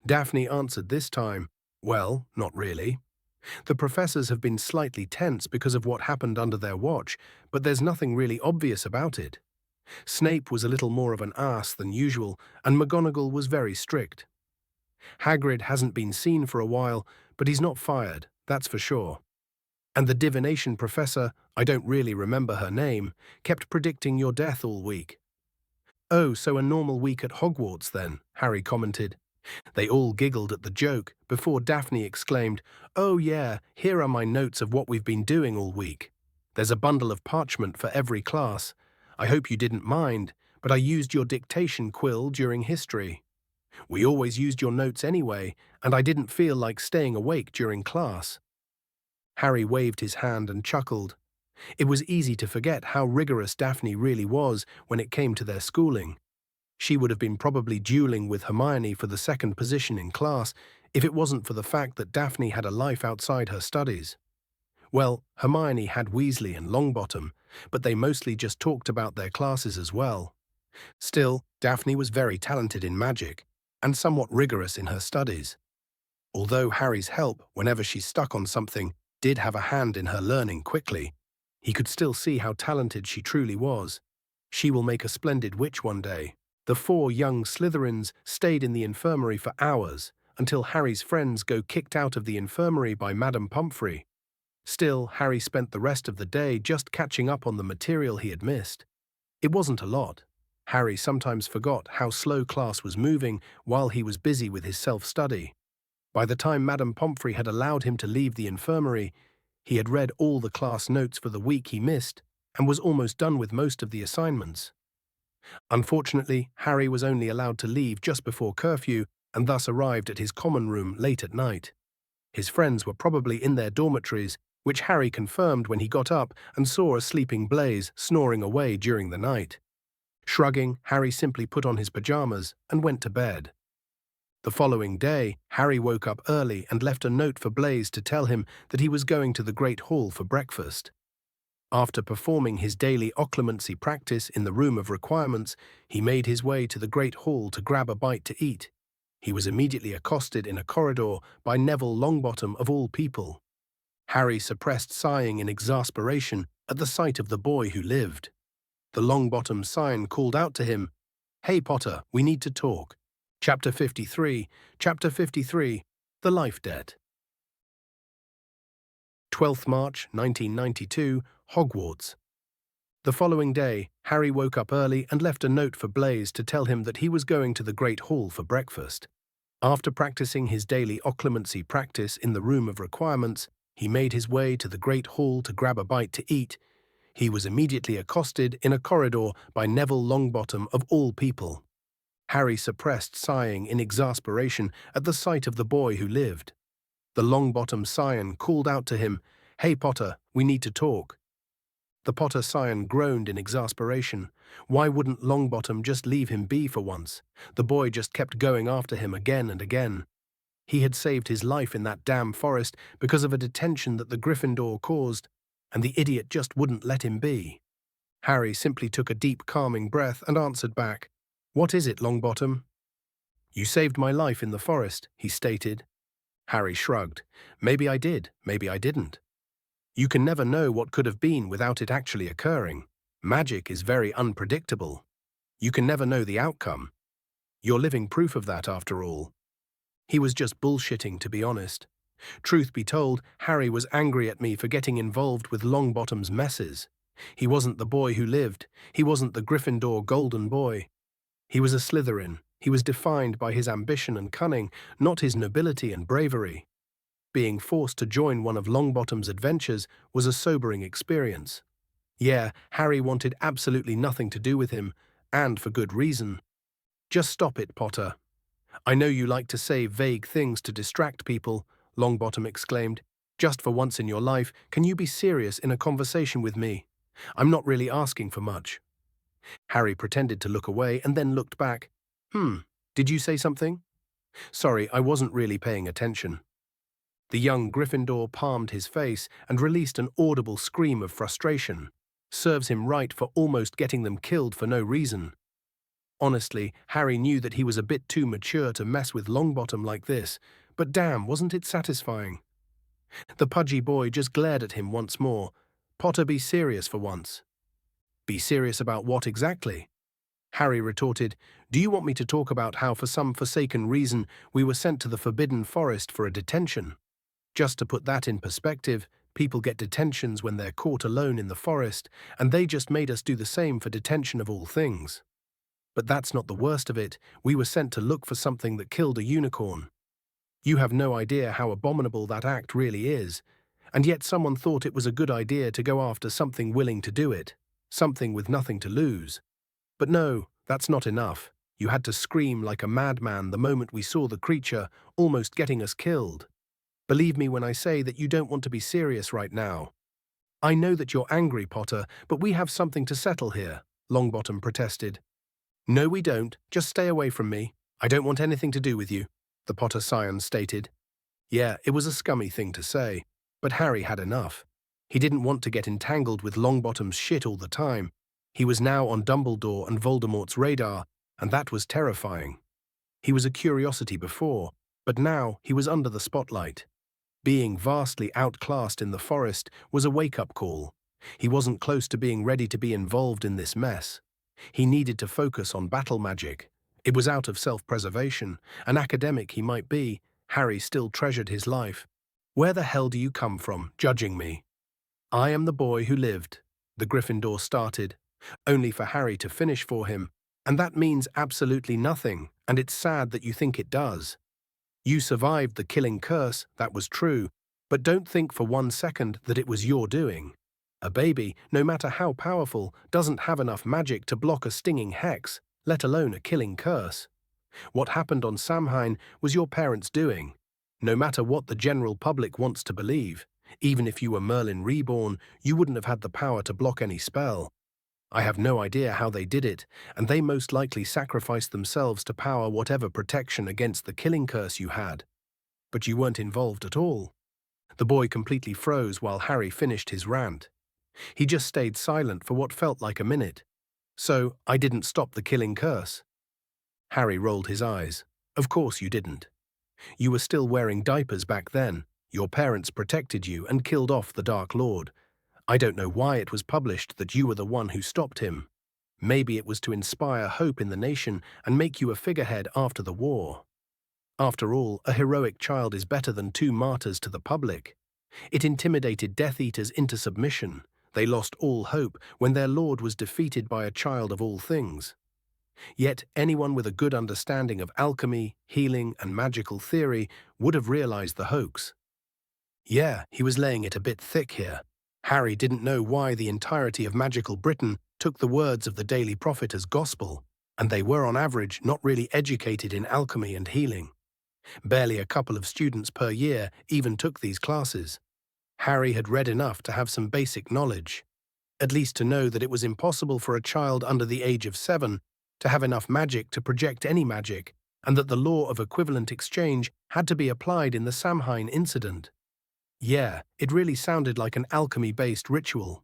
Daphne answered this time. Well, not really. The professors have been slightly tense because of what happened under their watch, but there's nothing really obvious about it. Snape was a little more of an ass than usual, and McGonagall was very strict. Hagrid hasn't been seen for a while, but he's not fired, that's for sure. And the divination professor, I don't really remember her name, kept predicting your death all week. Oh, so a normal week at Hogwarts then, Harry commented. They all giggled at the joke before Daphne exclaimed, Oh yeah, here are my notes of what we've been doing all week. There's a bundle of parchment for every class. I hope you didn't mind, but I used your dictation quill during history. We always used your notes anyway, and I didn't feel like staying awake during class. Harry waved his hand and chuckled. It was easy to forget how rigorous Daphne really was when it came to their schooling. She would have been probably dueling with Hermione for the second position in class if it wasn't for the fact that Daphne had a life outside her studies. Well, Hermione had Weasley and Longbottom, but they mostly just talked about their classes as well. Still, Daphne was very talented in magic and somewhat rigorous in her studies. Although Harry's help, whenever she stuck on something, did have a hand in her learning quickly, he could still see how talented she truly was. She will make a splendid witch one day. The four young Slytherins stayed in the infirmary for hours until Harry's friends go kicked out of the infirmary by Madame Pomfrey. Still, Harry spent the rest of the day just catching up on the material he had missed. It wasn't a lot. Harry sometimes forgot how slow class was moving while he was busy with his self-study. By the time Madame Pomfrey had allowed him to leave the infirmary, he had read all the class notes for the week he missed and was almost done with most of the assignments. Unfortunately, Harry was only allowed to leave just before curfew and thus arrived at his common room late at night. His friends were probably in their dormitories, which Harry confirmed when he got up and saw a sleeping Blaze snoring away during the night. Shrugging, Harry simply put on his pajamas and went to bed. The following day, Harry woke up early and left a note for Blaze to tell him that he was going to the Great Hall for breakfast. After performing his daily occlumency practice in the Room of Requirements, he made his way to the Great Hall to grab a bite to eat. He was immediately accosted in a corridor by Neville Longbottom of all people. Harry suppressed sighing in exasperation at the sight of the boy who lived. The Longbottom Scion called out to him, Hey Potter, we need to talk. Chapter 53, The Life Debt. 12th March 1992, Hogwarts. The following day, Harry woke up early and left a note for Blaze to tell him that he was going to the Great Hall for breakfast. After practicing his daily occlumency practice in the Room of Requirements, he made his way to the Great Hall to grab a bite to eat. He was immediately accosted in a corridor by Neville Longbottom of all people. Harry suppressed sighing in exasperation at the sight of the boy who lived. The Longbottom Scion called out to him, Hey Potter, we need to talk. The Potter Scion groaned in exasperation. Why wouldn't Longbottom just leave him be for once? The boy just kept going after him again and again. He had saved his life in that damn forest because of a detention that the Gryffindor caused, and the idiot just wouldn't let him be. Harry simply took a deep, calming breath and answered back, What is it, Longbottom? You saved my life in the forest, he stated. Harry shrugged. Maybe I did, maybe I didn't. You can never know what could have been without it actually occurring. Magic is very unpredictable. You can never know the outcome. You're living proof of that, after all. He was just bullshitting, to be honest. Truth be told, Harry was angry at me for getting involved with Longbottom's messes. He wasn't the boy who lived. He wasn't the Gryffindor golden boy. He was a Slytherin. He was defined by his ambition and cunning, not his nobility and bravery. Being forced to join one of Longbottom's adventures was a sobering experience. Yeah, Harry wanted absolutely nothing to do with him, and for good reason. Just stop it, Potter. I know you like to say vague things to distract people, Longbottom exclaimed. Just for once in your life, can you be serious in a conversation with me? I'm not really asking for much. Harry pretended to look away and then looked back. Did you say something? Sorry, I wasn't really paying attention. The young Gryffindor palmed his face and released an audible scream of frustration. Serves him right for almost getting them killed for no reason. Honestly, Harry knew that he was a bit too mature to mess with Longbottom like this, but damn, wasn't it satisfying? The pudgy boy just glared at him once more. Potter, be serious for once. Be serious about what exactly? Harry retorted, do you want me to talk about how for some forsaken reason we were sent to the Forbidden Forest for a detention? Just to put that in perspective, people get detentions when they're caught alone in the forest, and they just made us do the same for detention of all things. But that's not the worst of it. We were sent to look for something that killed a unicorn. You have no idea how abominable that act really is, and yet someone thought it was a good idea to go after something willing to do it, something with nothing to lose. But no, that's not enough. You had to scream like a madman the moment we saw the creature, almost getting us killed. Believe me when I say that you don't want to be serious right now. I know that you're angry, Potter, but we have something to settle here, Longbottom protested. No, we don't. Just stay away from me. I don't want anything to do with you, the Potter Scion stated. Yeah, it was a scummy thing to say, but Harry had enough. He didn't want to get entangled with Longbottom's shit all the time. He was now on Dumbledore and Voldemort's radar, and that was terrifying. He was a curiosity before, but now he was under the spotlight. Being vastly outclassed in the forest was a wake-up call. He wasn't close to being ready to be involved in this mess. He needed to focus on battle magic. It was out of self-preservation. An academic he might be, Harry still treasured his life. Where the hell do you come from, judging me? I am the boy who lived, the Gryffindor started, only for Harry to finish for him, and that means absolutely nothing, and it's sad that you think it does. You survived the killing curse, that was true, but don't think for 1 second that it was your doing. A baby, no matter how powerful, doesn't have enough magic to block a stinging hex, let alone a killing curse. What happened on Samhain was your parents' doing. No matter what the general public wants to believe, even if you were Merlin reborn, you wouldn't have had the power to block any spell. I have no idea how they did it, and they most likely sacrificed themselves to power whatever protection against the killing curse you had. But you weren't involved at all. The boy completely froze while Harry finished his rant. He just stayed silent for what felt like a minute. So, I didn't stop the killing curse. Harry rolled his eyes. Of course you didn't. You were still wearing diapers back then. Your parents protected you and killed off the Dark Lord. I don't know why it was published that you were the one who stopped him. Maybe it was to inspire hope in the nation and make you a figurehead after the war. After all, a heroic child is better than 2 martyrs to the public. It intimidated Death Eaters into submission. They lost all hope when their lord was defeated by a child of all things. Yet anyone with a good understanding of alchemy, healing, and magical theory would have realized the hoax. Yeah, he was laying it a bit thick here. Harry didn't know why the entirety of magical Britain took the words of the Daily Prophet as gospel, and they were on average not really educated in alchemy and healing. Barely a couple of students per year even took these classes. Harry had read enough to have some basic knowledge, at least to know that it was impossible for a child under the age of 7 to have enough magic to project any magic, and that the law of equivalent exchange had to be applied in the Samhain incident. Yeah, it really sounded like an alchemy-based ritual.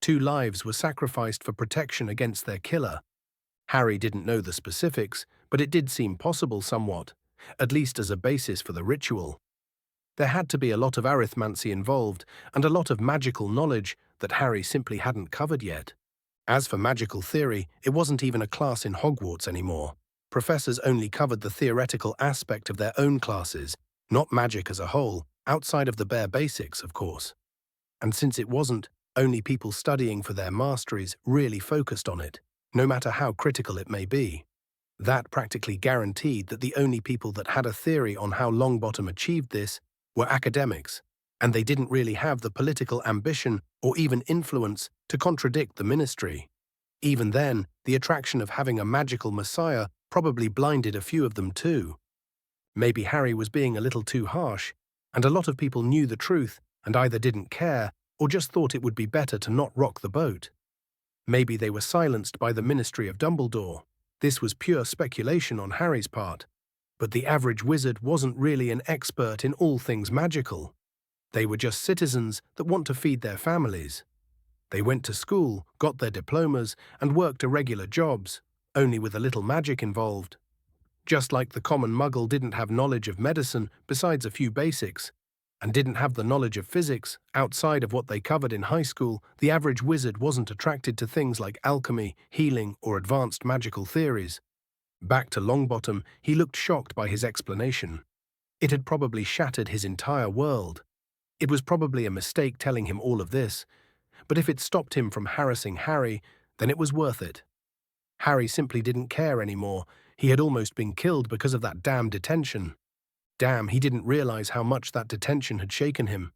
2 lives were sacrificed for protection against their killer. Harry didn't know the specifics, but it did seem possible somewhat, at least as a basis for the ritual. There had to be a lot of arithmancy involved, and a lot of magical knowledge that Harry simply hadn't covered yet. As for magical theory, it wasn't even a class in Hogwarts anymore. Professors only covered the theoretical aspect of their own classes, not magic as a whole, outside of the bare basics, of course. And since it wasn't, only people studying for their masteries really focused on it, no matter how critical it may be. That practically guaranteed that the only people that had a theory on how Longbottom achieved this were academics, and they didn't really have the political ambition or even influence to contradict the ministry. Even then, the attraction of having a magical messiah probably blinded a few of them too. Maybe Harry was being a little too harsh, And a lot of people knew the truth and either didn't care or just thought it would be better to not rock the boat. Maybe they were silenced by the ministry of Dumbledore. This was pure speculation on Harry's part. But the average wizard wasn't really an expert in all things magical. They were just citizens that want to feed their families. They went to school, got their diplomas, and worked irregular jobs, only with a little magic involved. Just like the common muggle didn't have knowledge of medicine besides a few basics, and didn't have the knowledge of physics outside of what they covered in high school, the average wizard wasn't attracted to things like alchemy, healing, or advanced magical theories. Back to Longbottom, he looked shocked by his explanation. It had probably shattered his entire world. It was probably a mistake telling him all of this, but if it stopped him from harassing Harry, then it was worth it. Harry simply didn't care anymore. He had almost been killed because of that damn detention. Damn, he didn't realize how much that detention had shaken him.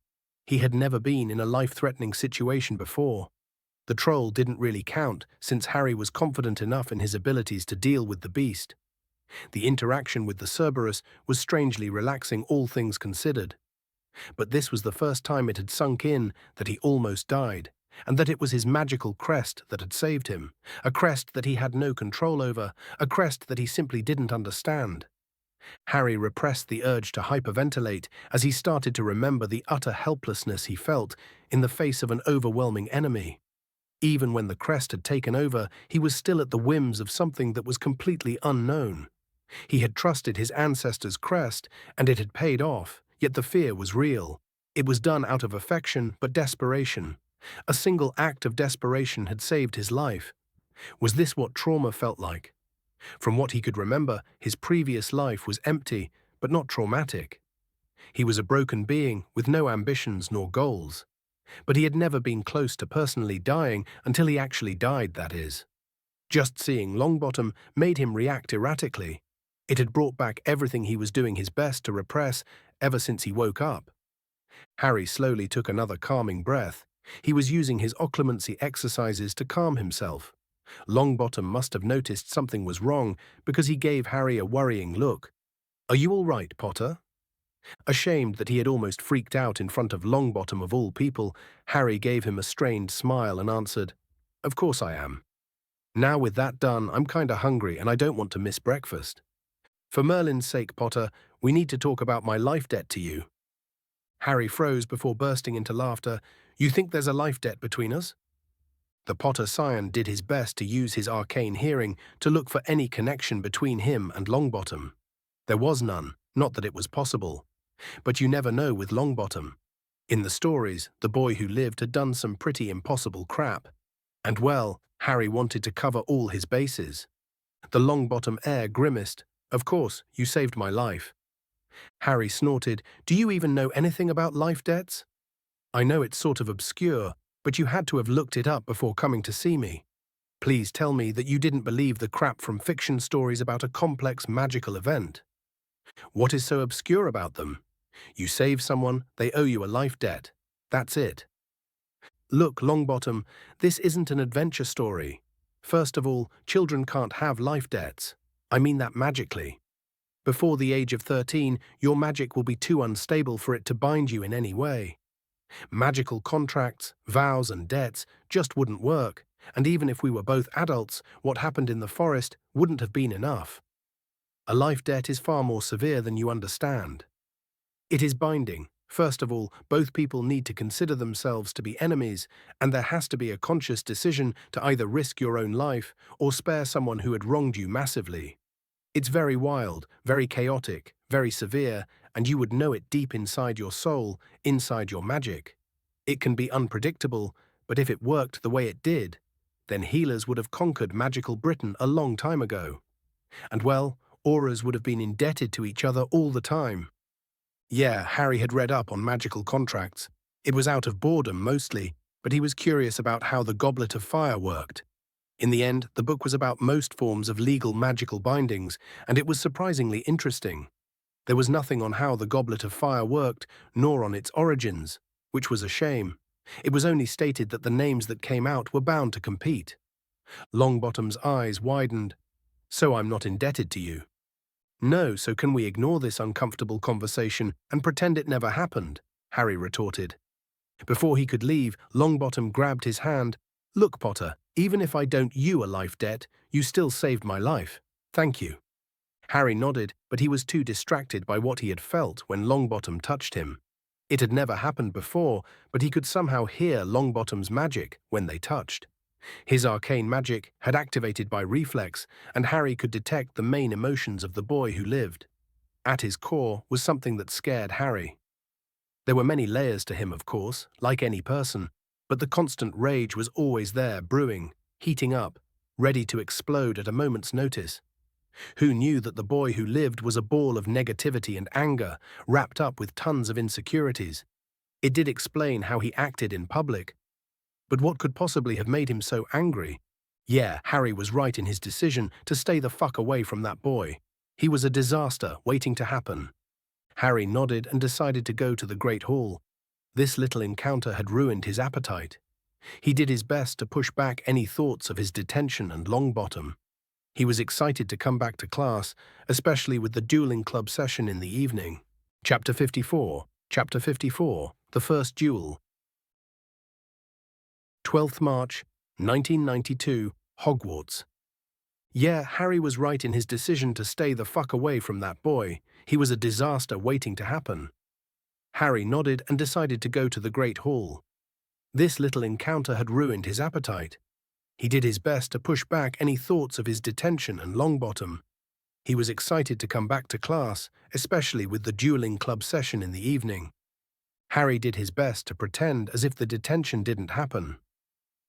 He had never been in a life-threatening situation before. The troll didn't really count, since Harry was confident enough in his abilities to deal with the beast. The interaction with the Cerberus was strangely relaxing, all things considered. But this was the first time it had sunk in that he almost died, and that it was his magical crest that had saved him, a crest that he had no control over, a crest that he simply didn't understand. Harry repressed the urge to hyperventilate as he started to remember the utter helplessness he felt in the face of an overwhelming enemy. Even when the crest had taken over, he was still at the whims of something that was completely unknown. He had trusted his ancestors' crest, and it had paid off, yet the fear was real. It was done out of affection, but desperation. A single act of desperation had saved his life. Was this what trauma felt like? From what he could remember, his previous life was empty, but not traumatic. He was a broken being with no ambitions nor goals. But he had never been close to personally dying until he actually died, that is. Just seeing Longbottom made him react erratically. It had brought back everything he was doing his best to repress ever since he woke up. Harry slowly took another calming breath. He was using his occlumency exercises to calm himself. Longbottom must have noticed something was wrong because he gave Harry a worrying look. "Are you all right, Potter?" Ashamed that he had almost freaked out in front of Longbottom of all people, Harry gave him a strained smile and answered, "Of course I am. Now with that done, I'm kinda hungry and I don't want to miss breakfast. For Merlin's sake, Potter, we need to talk about my life debt to you." Harry froze before bursting into laughter. "You think there's a life debt between us?" The Potter Scion did his best to use his arcane hearing to look for any connection between him and Longbottom. There was none, not that it was possible. But you never know with Longbottom. In the stories, the boy who lived had done some pretty impossible crap. And well, Harry wanted to cover all his bases. The Longbottom heir grimaced. "Of course, you saved my life." Harry snorted. "Do you even know anything about life debts?" "I know it's sort of obscure, but you had to have looked it up before coming to see me. Please tell me that you didn't believe the crap from fiction stories about a complex magical event. What is so obscure about them? You save someone, they owe you a life debt. That's it." "Look, Longbottom, this isn't an adventure story. First of all, children can't have life debts. I mean that magically. Before the age of 13, your magic will be too unstable for it to bind you in any way. Magical contracts, vows, and debts just wouldn't work, and even if we were both adults, what happened in the forest wouldn't have been enough. A life debt is far more severe than you understand. It is binding. First of all, both people need to consider themselves to be enemies, and there has to be a conscious decision to either risk your own life or spare someone who had wronged you massively. It's very wild, very chaotic, very severe, and you would know it deep inside your soul, inside your magic. It can be unpredictable, but if it worked the way it did, then healers would have conquered magical Britain a long time ago. And well, auras would have been indebted to each other all the time." Yeah, Harry had read up on magical contracts. It was out of boredom mostly, but he was curious about how the Goblet of Fire worked. In the end, the book was about most forms of legal magical bindings, and it was surprisingly interesting. There was nothing on how the Goblet of Fire worked, nor on its origins, which was a shame. It was only stated that the names that came out were bound to compete. Longbottom's eyes widened. "So I'm not indebted to you?" No, so can we ignore this uncomfortable conversation and pretend it never happened? Harry retorted. Before he could leave, Longbottom grabbed his hand. Look, Potter, even if I don't owe you a life debt, you still saved my life. Thank you. Harry nodded, but he was too distracted by what he had felt when Longbottom touched him. It had never happened before, but he could somehow hear Longbottom's magic when they touched. His arcane magic had activated by reflex, and Harry could detect the main emotions of the boy who lived. At his core was something that scared Harry. There were many layers to him, of course, like any person, but the constant rage was always there, brewing, heating up, ready to explode at a moment's notice. Who knew that the boy who lived was a ball of negativity and anger, wrapped up with tons of insecurities? It did explain how he acted in public. But what could possibly have made him so angry? Yeah, Harry was right in his decision to stay the fuck away from that boy. He was a disaster waiting to happen. Harry nodded and decided to go to the Great Hall. This little encounter had ruined his appetite. He did his best to push back any thoughts of his detention and Longbottom. He was excited to come back to class, especially with the dueling club session in the evening. Chapter 54. Chapter 54. The First Duel. 12th March, 1992, Hogwarts. Yeah, Harry was right in his decision to stay the fuck away from that boy. He was a disaster waiting to happen. Harry nodded and decided to go to the Great Hall. This little encounter had ruined his appetite. He did his best to push back any thoughts of his detention and Longbottom. He was excited to come back to class, especially with the dueling club session in the evening. Harry did his best to pretend as if the detention didn't happen.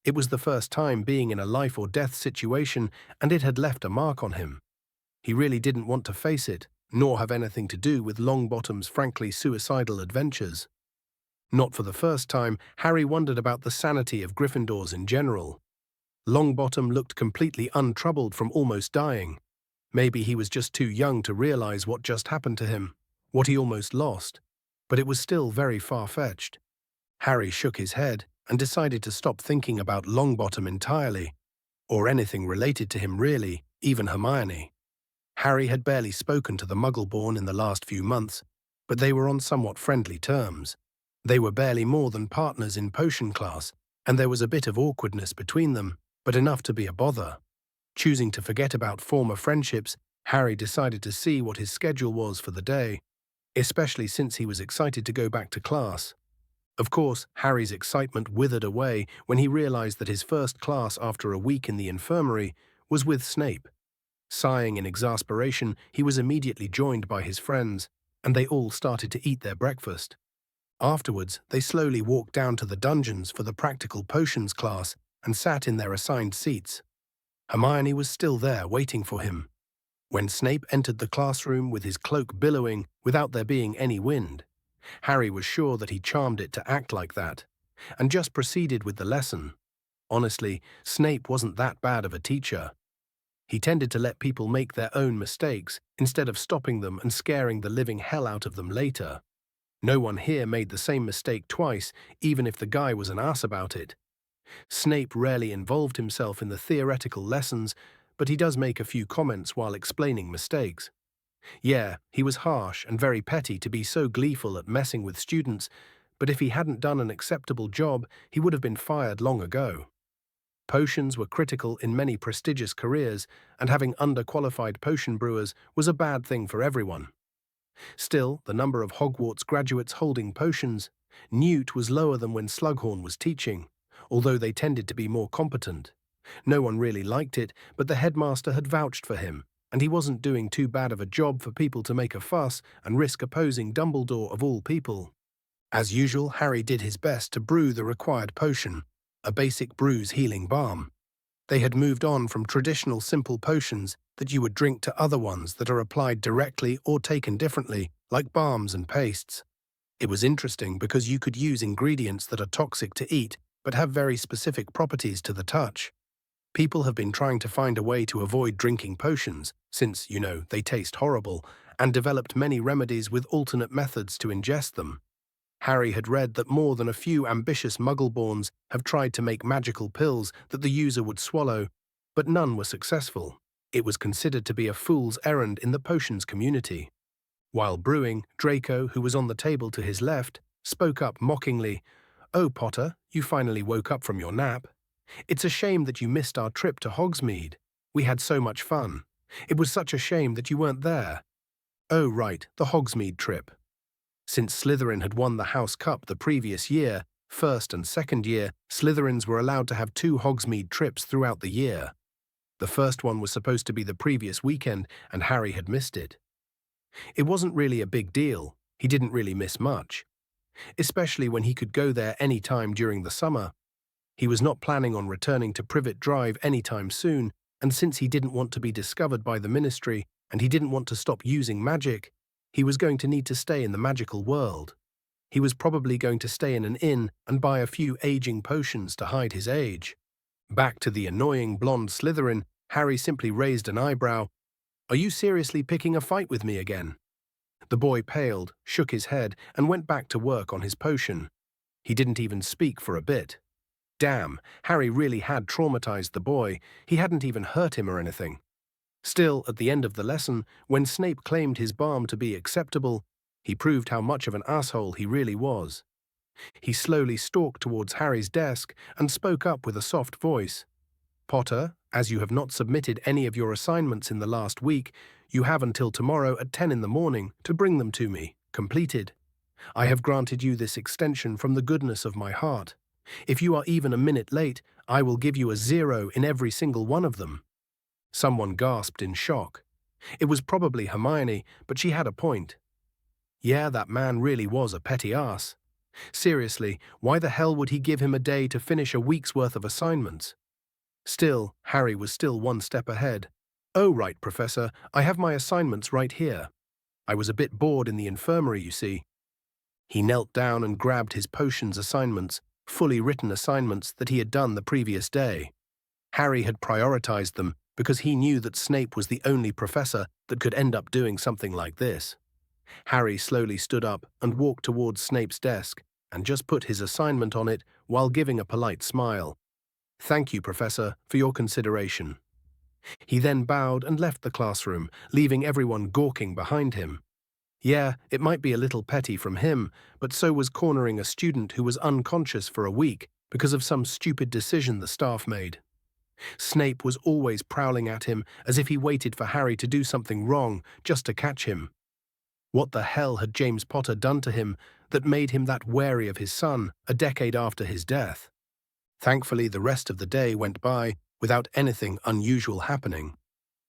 It was the first time being in a life-or-death situation, and it had left a mark on him. He really didn't want to face it, nor have anything to do with Longbottom's frankly suicidal adventures. Not for the first time, Harry wondered about the sanity of Gryffindors in general. Longbottom looked completely untroubled from almost dying. Maybe he was just too young to realize what just happened to him, what he almost lost, but it was still very far-fetched. Harry shook his head and decided to stop thinking about Longbottom entirely, or anything related to him really, even Hermione. Harry had barely spoken to the Muggle-born in the last few months, but they were on somewhat friendly terms. They were barely more than partners in potion class, and there was a bit of awkwardness between them, but enough to be a bother. Choosing to forget about former friendships, Harry decided to see what his schedule was for the day, especially since he was excited to go back to class. Of course, Harry's excitement withered away when he realized that his first class after a week in the infirmary was with Snape. Sighing in exasperation, he was immediately joined by his friends, and they all started to eat their breakfast. Afterwards, they slowly walked down to the dungeons for the practical potions class and sat in their assigned seats. Hermione was still there waiting for him. When Snape entered the classroom with his cloak billowing without there being any wind, Harry was sure that he charmed it to act like that, and just proceeded with the lesson. Honestly, Snape wasn't that bad of a teacher. He tended to let people make their own mistakes instead of stopping them and scaring the living hell out of them later. No one here made the same mistake twice, even if the guy was an ass about it. Snape rarely involved himself in the theoretical lessons, but he does make a few comments while explaining mistakes. Yeah, he was harsh and very petty to be so gleeful at messing with students, but if he hadn't done an acceptable job, he would have been fired long ago. Potions were critical in many prestigious careers, and having underqualified potion brewers was a bad thing for everyone. Still, the number of Hogwarts graduates holding potions, Newt was lower than when Slughorn was teaching, although they tended to be more competent. No one really liked it, but the headmaster had vouched for him, and he wasn't doing too bad of a job for people to make a fuss and risk opposing Dumbledore of all people. As usual, Harry did his best to brew the required potion, a basic bruise healing balm. They had moved on from traditional simple potions that you would drink to other ones that are applied directly or taken differently, like balms and pastes. It was interesting because you could use ingredients that are toxic to eat but have very specific properties to the touch. People have been trying to find a way to avoid drinking potions, since, they taste horrible, and developed many remedies with alternate methods to ingest them. Harry had read that more than a few ambitious Muggle-borns have tried to make magical pills that the user would swallow, but none were successful. It was considered to be a fool's errand in the potions community. While brewing, Draco, who was on the table to his left, spoke up mockingly. "Oh, Potter, you finally woke up from your nap. It's a shame that you missed our trip to Hogsmeade. We had so much fun. It was such a shame that you weren't there." Oh, right, the Hogsmeade trip. Since Slytherin had won the House Cup the previous year, first and second year, Slytherins were allowed to have 2 Hogsmeade trips throughout the year. The first one was supposed to be the previous weekend, and Harry had missed it. It wasn't really a big deal. He didn't really miss much, especially when he could go there any time during the summer. He was not planning on returning to Privet Drive anytime soon, and since he didn't want to be discovered by the Ministry and he didn't want to stop using magic, he was going to need to stay in the magical world. He was probably going to stay in an inn and buy a few aging potions to hide his age. Back to the annoying blonde Slytherin, Harry simply raised an eyebrow. "Are you seriously picking a fight with me again?" The boy paled, shook his head, and went back to work on his potion. He didn't even speak for a bit. Damn, Harry really had traumatized the boy. He hadn't even hurt him or anything. Still, at the end of the lesson, when Snape claimed his balm to be acceptable, he proved how much of an asshole he really was. He slowly stalked towards Harry's desk and spoke up with a soft voice. "Potter, as you have not submitted any of your assignments in the last week, you have until tomorrow at 10 in the morning to bring them to me, completed. I have granted you this extension from the goodness of my heart. If you are even a minute late, I will give you a 0 in every single one of them." Someone gasped in shock. It was probably Hermione, but she had a point. Yeah, that man really was a petty ass. Seriously, why the hell would he give him a day to finish a week's worth of assignments? Still, Harry was still one step ahead. "Oh, right, Professor, I have my assignments right here. I was a bit bored in the infirmary, you see." He knelt down and grabbed his potions assignments, fully written assignments that he had done the previous day. Harry had prioritized them because he knew that Snape was the only professor that could end up doing something like this. Harry slowly stood up and walked towards Snape's desk and just put his assignment on it while giving a polite smile. "Thank you, Professor, for your consideration." He then bowed and left the classroom, leaving everyone gawking behind him. Yeah, it might be a little petty from him, but so was cornering a student who was unconscious for a week because of some stupid decision the staff made. Snape was always prowling at him as if he waited for Harry to do something wrong just to catch him. What the hell had James Potter done to him that made him that wary of his son a decade after his death? Thankfully, the rest of the day went by without anything unusual happening.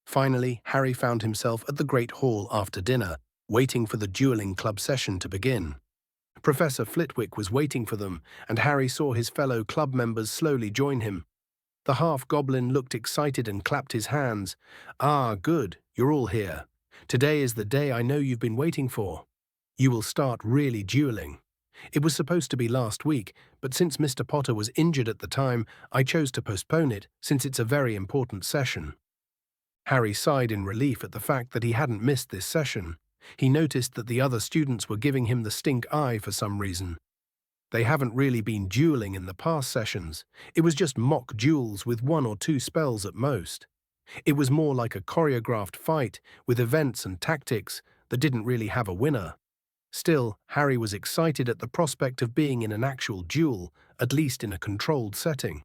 Finally, Harry found himself at the Great Hall after dinner, waiting for the dueling club session to begin. Professor Flitwick was waiting for them, and Harry saw his fellow club members slowly join him. The half-goblin looked excited and clapped his hands. "Ah, good, you're all here. Today is the day I know you've been waiting for. You will start really dueling. It was supposed to be last week, but since Mr. Potter was injured at the time, I chose to postpone it since it's a very important session." Harry sighed in relief at the fact that he hadn't missed this session. He noticed that the other students were giving him the stink eye for some reason. They haven't really been dueling in the past sessions. It was just mock duels with 1 or 2 spells at most. It was more like a choreographed fight with events and tactics that didn't really have a winner. Still, Harry was excited at the prospect of being in an actual duel, at least in a controlled setting.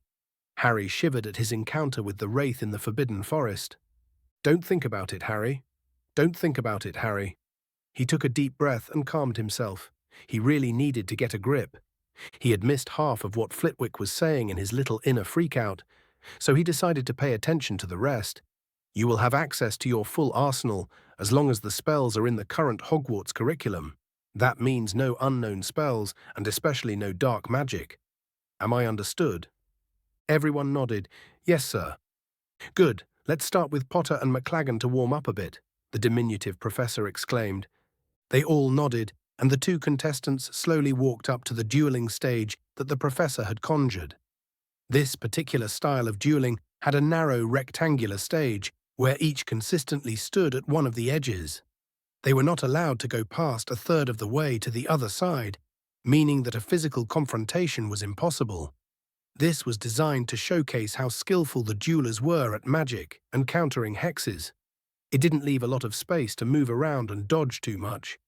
Harry shivered at his encounter with the Wraith in the Forbidden Forest. "Don't think about it, Harry. Don't think about it, Harry." He took a deep breath and calmed himself. He really needed to get a grip. He had missed half of what Flitwick was saying in his little inner freakout, so he decided to pay attention to the rest. "You will have access to your full arsenal as long as the spells are in the current Hogwarts curriculum. That means no unknown spells and especially no dark magic. Am I understood?" Everyone nodded. "Yes, sir." "Good. Let's start with Potter and McLaggen to warm up a bit," the diminutive professor exclaimed. They all nodded, and the 2 contestants slowly walked up to the dueling stage that the professor had conjured. This particular style of dueling had a narrow rectangular stage where each consistently stood at one of the edges. They were not allowed to go past a third of the way to the other side, meaning that a physical confrontation was impossible. This was designed to showcase how skillful the duelers were at magic and countering hexes. It didn't leave a lot of space to move around and dodge too much.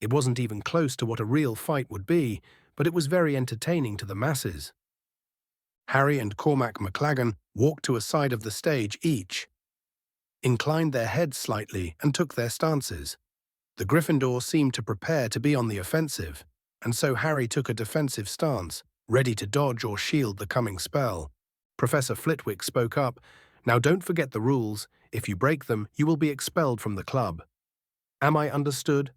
It wasn't even close to what a real fight would be, but it was very entertaining to the masses. Harry and Cormac McLagan walked to a side of the stage each, inclined their heads slightly and took their stances. The Gryffindor seemed to prepare to be on the offensive, and so Harry took a defensive stance, ready to dodge or shield the coming spell. Professor Flitwick spoke up, "Now don't forget the rules. If you break them, you will be expelled from the club." "Am I understood?"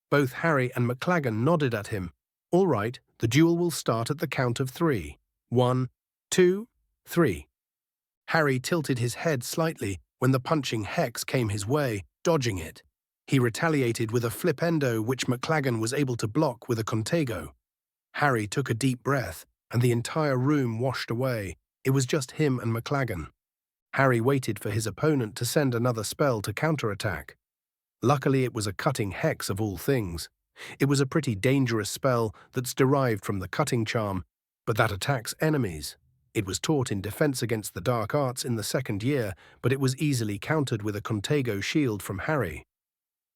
Both Harry and McLagan nodded at him. "All right, the duel will start at the count of 3. 1, 2, 3. Harry tilted his head slightly when the punching hex came his way, dodging it. He retaliated with a flipendo which McLagan was able to block with a contago. Harry took a deep breath, and the entire room washed away. It was just him and McLagan. Harry waited for his opponent to send another spell to counterattack. Luckily, it was a cutting hex of all things. It was a pretty dangerous spell that's derived from the cutting charm, but that attacks enemies. It was taught in defense against the dark arts in the second year, but it was easily countered with a contago shield from Harry.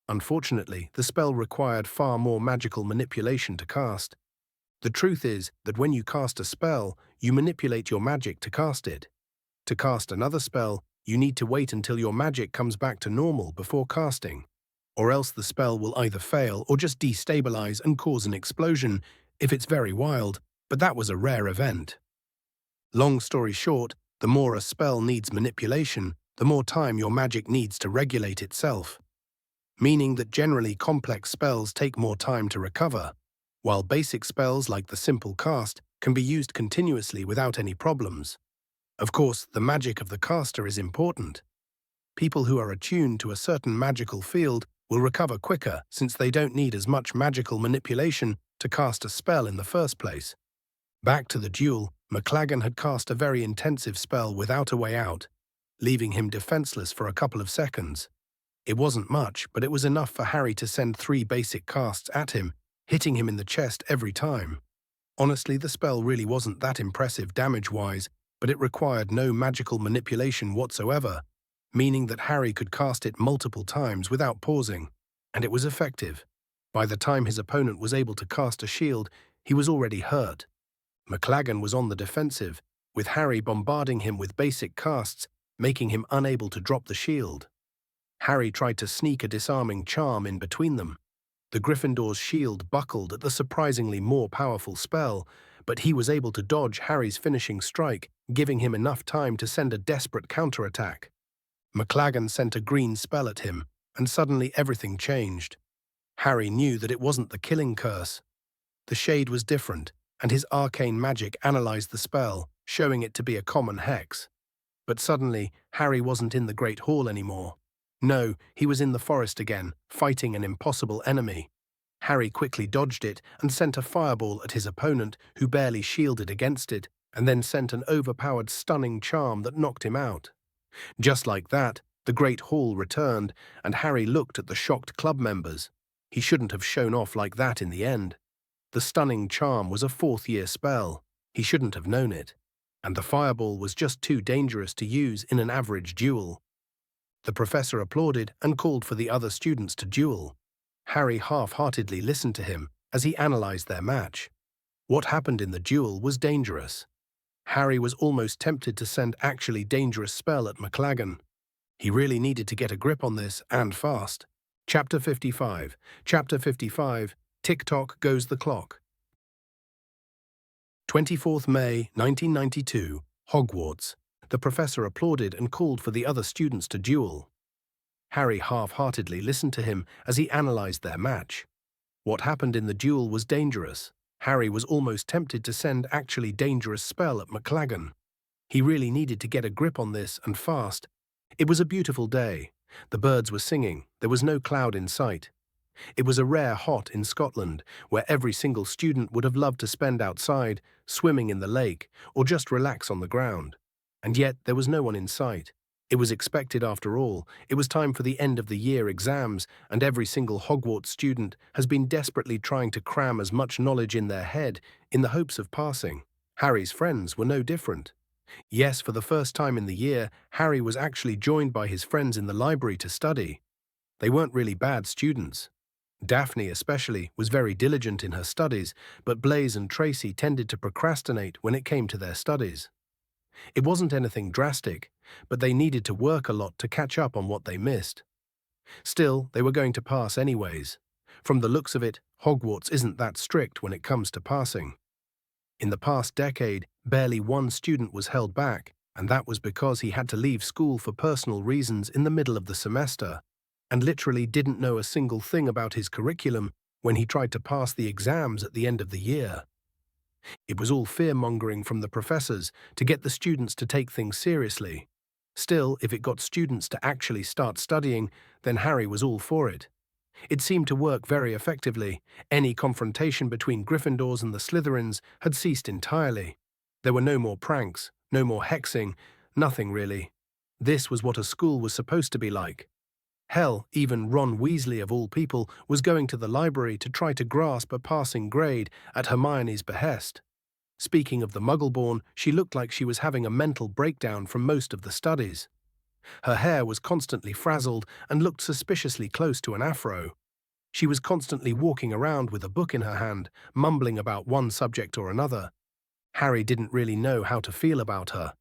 Unfortunately, the spell required far more magical manipulation to cast. The truth is that when you cast a spell, you manipulate your magic to cast it. To cast another spell, you need to wait until your magic comes back to normal before casting, or else the spell will either fail or just destabilize and cause an explosion if it's very wild, but that was a rare event. Long story short, the more a spell needs manipulation, the more time your magic needs to regulate itself, meaning that generally complex spells take more time to recover, while basic spells like the simple cast can be used continuously without any problems. Of course, the magic of the caster is important. People who are attuned to a certain magical field will recover quicker since they don't need as much magical manipulation to cast a spell in the first place. Back to the duel, McLagan had cast a very intensive spell without a way out, leaving him defenseless for a couple of seconds. It wasn't much, but it was enough for Harry to send 3 basic casts at him, hitting him in the chest every time. Honestly, the spell really wasn't that impressive damage-wise, but it required no magical manipulation whatsoever, meaning that Harry could cast it multiple times without pausing, and it was effective. By the time his opponent was able to cast a shield, he was already hurt. McLagan was on the defensive, with Harry bombarding him with basic casts, making him unable to drop the shield. Harry tried to sneak a disarming charm in between them. The Gryffindor's shield buckled at the surprisingly more powerful spell, but he was able to dodge Harry's finishing strike, giving him enough time to send a desperate counterattack. McLagan sent a green spell at him, and suddenly everything changed. Harry knew that it wasn't the killing curse. The shade was different, and his arcane magic analyzed the spell, showing it to be a common hex. But suddenly, Harry wasn't in the Great Hall anymore. No, he was in the forest again, fighting an impossible enemy. Harry quickly dodged it and sent a fireball at his opponent, who barely shielded against it, and then sent an overpowered stunning charm that knocked him out. Just like that, the Great Hall returned, and Harry looked at the shocked club members. He shouldn't have shown off like that in the end. The stunning charm was a 4th-year spell. He shouldn't have known it. And the fireball was just too dangerous to use in an average duel. The professor applauded and called for the other students to duel. Harry half-heartedly listened to him as he analyzed their match. What happened in the duel was dangerous. Harry was almost tempted to send actually dangerous spell at McLagan. He really needed to get a grip on this, and fast. Chapter 55. Chapter 55. Tick-tock goes the clock. 24th May, 1992, Hogwarts. The professor applauded and called for the other students to duel. Harry half-heartedly listened to him as he analyzed their match. What happened in the duel was dangerous. Harry was almost tempted to send actually dangerous spell at McLagan. He really needed to get a grip on this, and fast. It was a beautiful day. The birds were singing. There was no cloud in sight. It was a rare hot in Scotland, where every single student would have loved to spend outside, swimming in the lake, or just relax on the ground. And yet there was no one in sight. It was expected after all. It was time for the end-of-the-year exams, and every single Hogwarts student has been desperately trying to cram as much knowledge in their head in the hopes of passing. Harry's friends were no different. Yes, for the first time in the year, Harry was actually joined by his friends in the library to study. They weren't really bad students. Daphne, especially, was very diligent in her studies, but Blaise and Tracy tended to procrastinate when it came to their studies. It wasn't anything drastic, but they needed to work a lot to catch up on what they missed. Still, they were going to pass anyways. From the looks of it, Hogwarts isn't that strict when it comes to passing. In the past decade, barely one student was held back, and that was because he had to leave school for personal reasons in the middle of the semester, and literally didn't know a single thing about his curriculum when he tried to pass the exams at the end of the year. It was all fear-mongering from the professors to get the students to take things seriously. Still, if it got students to actually start studying, then Harry was all for it. It seemed to work very effectively. Any confrontation between Gryffindors and the Slytherins had ceased entirely. There were no more pranks, no more hexing, nothing really. This was what a school was supposed to be like. Hell, even Ron Weasley of all people was going to the library to try to grasp a passing grade at Hermione's behest. Speaking of the Muggleborn, she looked like she was having a mental breakdown from most of the studies. Her hair was constantly frazzled and looked suspiciously close to an afro. She was constantly walking around with a book in her hand, mumbling about one subject or another. Harry didn't really know how to feel about her.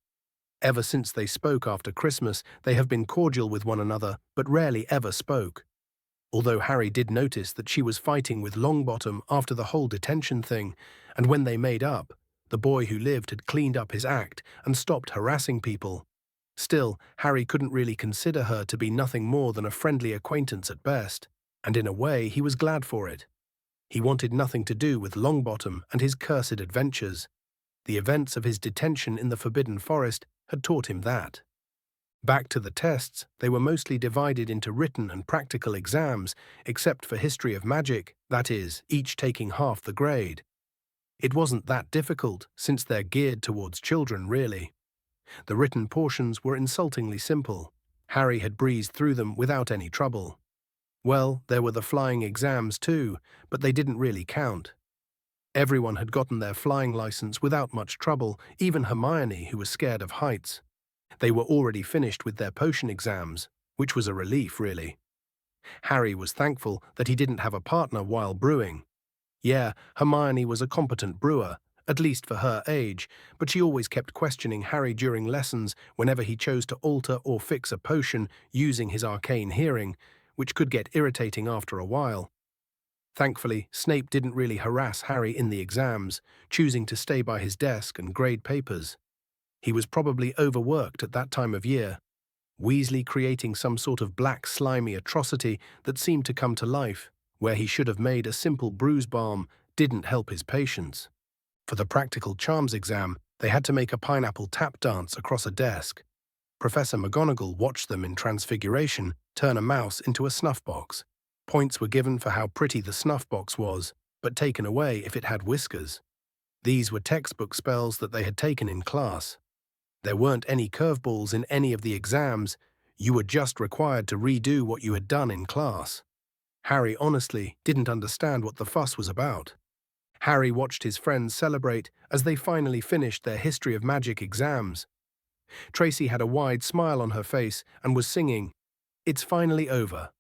Ever since they spoke after Christmas, they have been cordial with one another, but rarely ever spoke. Although Harry did notice that she was fighting with Longbottom after the whole detention thing, and when they made up, the boy who lived had cleaned up his act and stopped harassing people. Still, Harry couldn't really consider her to be nothing more than a friendly acquaintance at best, and in a way he was glad for it. He wanted nothing to do with Longbottom and his cursed adventures. The events of his detention in the Forbidden Forest had taught him that. Back to the tests, they were mostly divided into written and practical exams, except for History of Magic, that is, each taking half the grade. It wasn't that difficult, since they're geared towards children, really. The written portions were insultingly simple. Harry had breezed through them without any trouble. Well, there were the flying exams too, but they didn't really count. Everyone had gotten their flying license without much trouble, even Hermione, who was scared of heights. They were already finished with their potion exams, which was a relief, really. Harry was thankful that he didn't have a partner while brewing. Yeah, Hermione was a competent brewer, at least for her age, but she always kept questioning Harry during lessons whenever he chose to alter or fix a potion using his arcane hearing, which could get irritating after a while. Thankfully, Snape didn't really harass Harry in the exams, choosing to stay by his desk and grade papers. He was probably overworked at that time of year. Weasley creating some sort of black slimy atrocity that seemed to come to life, where he should have made a simple bruise balm, didn't help his patience. For the practical charms exam, they had to make a pineapple tap dance across a desk. Professor McGonagall watched them in Transfiguration turn a mouse into a snuff box. Points were given for how pretty the snuff box was, but taken away if it had whiskers. These were textbook spells that they had taken in class. There weren't any curveballs in any of the exams. You were just required to redo what you had done in class. Harry honestly didn't understand what the fuss was about. Harry watched his friends celebrate as they finally finished their History of Magic exams. Tracy had a wide smile on her face and was singing, "It's finally over.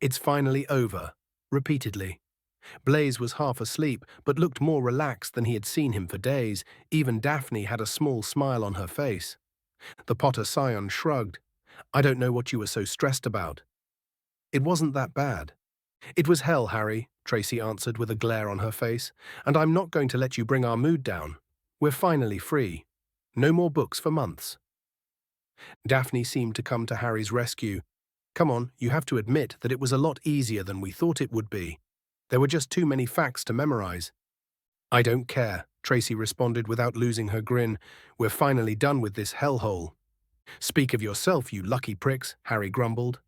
It's finally over," repeatedly. Blaise was half asleep, but looked more relaxed than he had seen him for days. Even Daphne had a small smile on her face. The Potter Scion shrugged. "I don't know what you were so stressed about." "It wasn't that bad." "It was hell, Harry," Tracy answered with a glare on her face, "and I'm not going to let you bring our mood down. We're finally free. No more books for months." Daphne seemed to come to Harry's rescue. "Come on, you have to admit that it was a lot easier than we thought it would be. There were just too many facts to memorize." "I don't care," Tracy responded without losing her grin. "We're finally done with this hellhole." "Speak of yourself, you lucky pricks," Harry grumbled.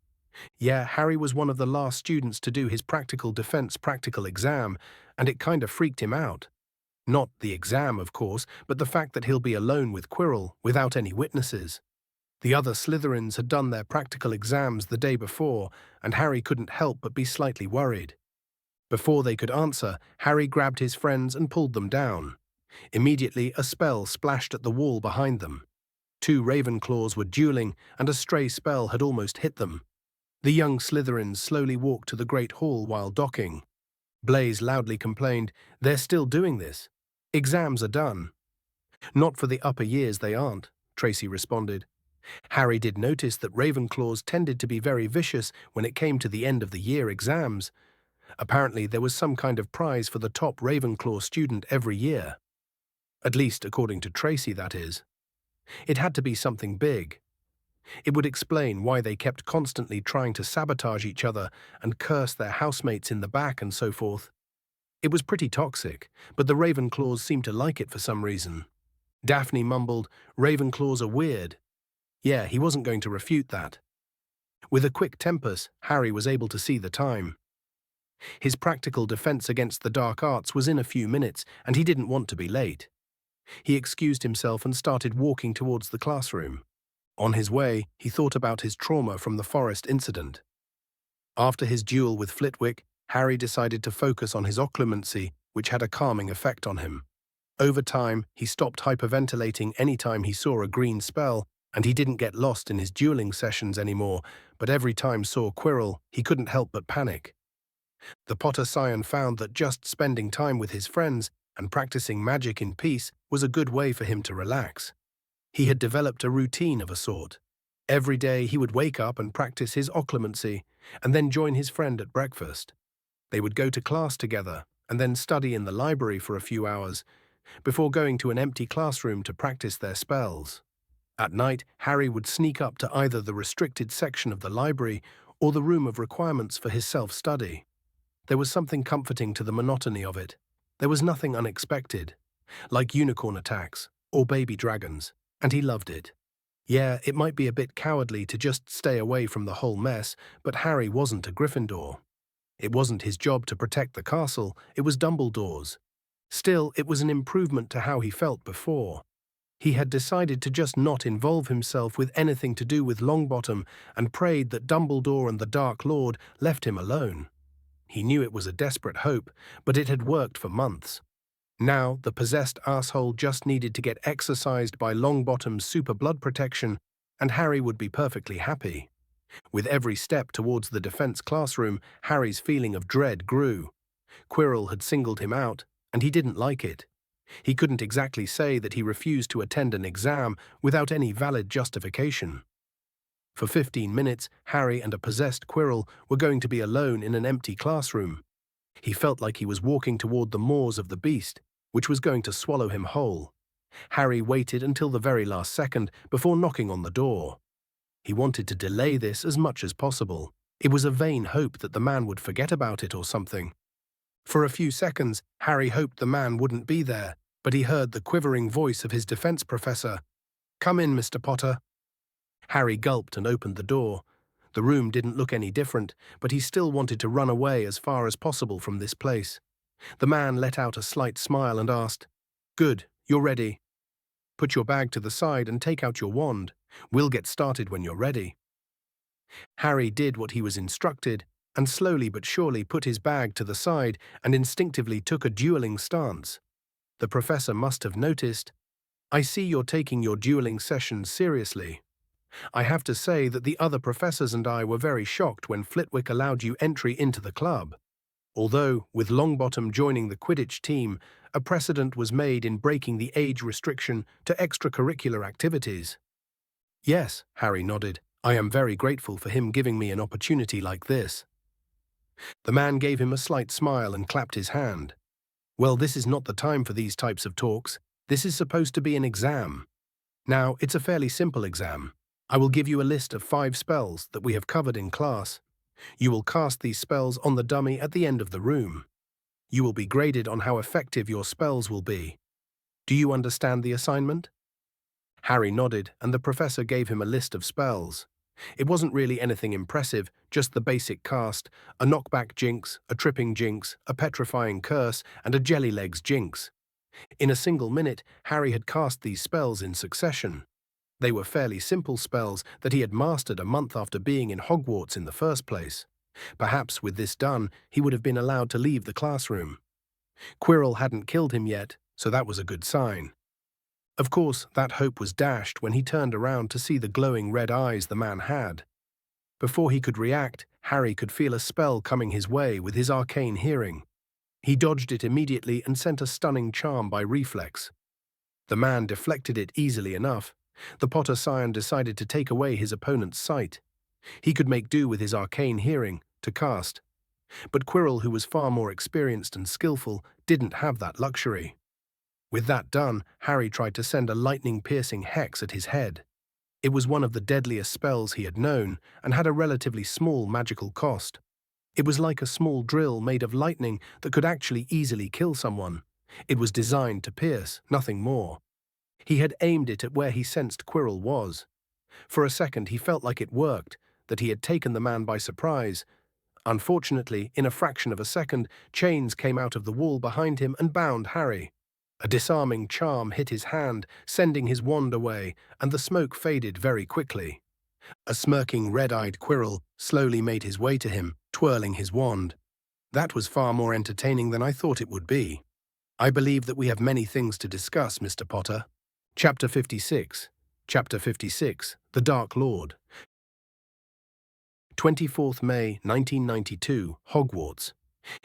Yeah, Harry was one of the last students to do his practical defense practical exam, and it kind of freaked him out. Not the exam, of course, but the fact that he'll be alone with Quirrell, without any witnesses. The other Slytherins had done their practical exams the day before, and Harry couldn't help but be slightly worried. Before they could answer, Harry grabbed his friends and pulled them down. Immediately, a spell splashed at the wall behind them. Two Ravenclaws were dueling, and a stray spell had almost hit them. The young Slytherins slowly walked to the Great Hall while docking. Blaise loudly complained, "They're still doing this. Exams are done." "Not for the upper years, they aren't," Tracy responded. Harry did notice that Ravenclaws tended to be very vicious when it came to the end of the year exams. Apparently, there was some kind of prize for the top Ravenclaw student every year. At least, according to Tracy, that is. It had to be something big. It would explain why they kept constantly trying to sabotage each other and curse their housemates in the back and so forth. It was pretty toxic, but the Ravenclaws seemed to like it for some reason. Daphne mumbled, "Ravenclaws are weird." Yeah, he wasn't going to refute that. With a quick tempus, Harry was able to see the time. His practical defense against the dark arts was in a few minutes, and he didn't want to be late. He excused himself and started walking towards the classroom. On his way, he thought about his trauma from the forest incident. After his duel with Flitwick, Harry decided to focus on his occlumency, which had a calming effect on him. Over time, he stopped hyperventilating anytime he saw a green spell, and he didn't get lost in his dueling sessions anymore, but every time saw Quirrell, he couldn't help but panic. The Potter Scion found that just spending time with his friends and practicing magic in peace was a good way for him to relax. He had developed a routine of a sort. Every day he would wake up and practice his occlumency, and then join his friend at breakfast. They would go to class together, and then study in the library for a few hours, before going to an empty classroom to practice their spells. At night, Harry would sneak up to either the restricted section of the library or the room of requirements for his self-study. There was something comforting to the monotony of it. There was nothing unexpected, like unicorn attacks or baby dragons, and he loved it. Yeah, it might be a bit cowardly to just stay away from the whole mess, but Harry wasn't a Gryffindor. It wasn't his job to protect the castle, it was Dumbledore's. Still, it was an improvement to how he felt before. He had decided to just not involve himself with anything to do with Longbottom and prayed that Dumbledore and the Dark Lord left him alone. He knew it was a desperate hope, but it had worked for months. Now, the possessed asshole just needed to get exorcised by Longbottom's super blood protection, and Harry would be perfectly happy. With every step towards the defense classroom, Harry's feeling of dread grew. Quirrell had singled him out, and he didn't like it. He couldn't exactly say that he refused to attend an exam without any valid justification. For 15 minutes, Harry and a possessed Quirrell were going to be alone in an empty classroom. He felt like he was walking toward the maws of the beast, which was going to swallow him whole. Harry waited until the very last second before knocking on the door. He wanted to delay this as much as possible. It was a vain hope that the man would forget about it or something. For a few seconds, Harry hoped the man wouldn't be there, but he heard the quivering voice of his defense professor. "Come in, Mr. Potter." Harry gulped and opened the door. The room didn't look any different, but he still wanted to run away as far as possible from this place. The man let out a slight smile and asked, "Good, you're ready. Put your bag to the side and take out your wand. We'll get started when you're ready." Harry did what he was instructed, and slowly but surely put his bag to the side and instinctively took a dueling stance. The professor must have noticed. "I see you're taking your dueling sessions seriously. I have to say that the other professors and I were very shocked when Flitwick allowed you entry into the club. Although, with Longbottom joining the Quidditch team, a precedent was made in breaking the age restriction to extracurricular activities." "Yes," Harry nodded. "I am very grateful for him giving me an opportunity like this." The man gave him a slight smile and clapped his hand. "Well, this is not the time for these types of talks. This is supposed to be an exam. Now, it's a fairly simple exam. I will give you a list of 5 spells that we have covered in class. You will cast these spells on the dummy at the end of the room. You will be graded on how effective your spells will be. Do you understand the assignment?" Harry nodded, and the professor gave him a list of spells. It wasn't really anything impressive, just the basic cast: a knockback jinx, a tripping jinx, a petrifying curse, and a jellylegs jinx. In a single minute, Harry had cast these spells in succession. They were fairly simple spells that he had mastered a month after being in Hogwarts in the first place. Perhaps with this done, he would have been allowed to leave the classroom. Quirrell hadn't killed him yet, so that was a good sign. Of course, that hope was dashed when he turned around to see the glowing red eyes the man had. Before he could react, Harry could feel a spell coming his way with his arcane hearing. He dodged it immediately and sent a stunning charm by reflex. The man deflected it easily enough. The Potter Scion decided to take away his opponent's sight. He could make do with his arcane hearing to cast. But Quirrell, who was far more experienced and skillful, didn't have that luxury. With that done, Harry tried to send a lightning-piercing hex at his head. It was one of the deadliest spells he had known and had a relatively small magical cost. It was like a small drill made of lightning that could actually easily kill someone. It was designed to pierce, nothing more. He had aimed it at where he sensed Quirrell was. For a second he felt like it worked, that he had taken the man by surprise. Unfortunately, in a fraction of a second, chains came out of the wall behind him and bound Harry. A disarming charm hit his hand, sending his wand away, and the smoke faded very quickly. A smirking red-eyed Quirrell slowly made his way to him, twirling his wand. That was far more entertaining than I thought it would be. I believe that we have many things to discuss, Mr. Potter. Chapter 56. Chapter 56. The Dark Lord. 24th May 1992, Hogwarts.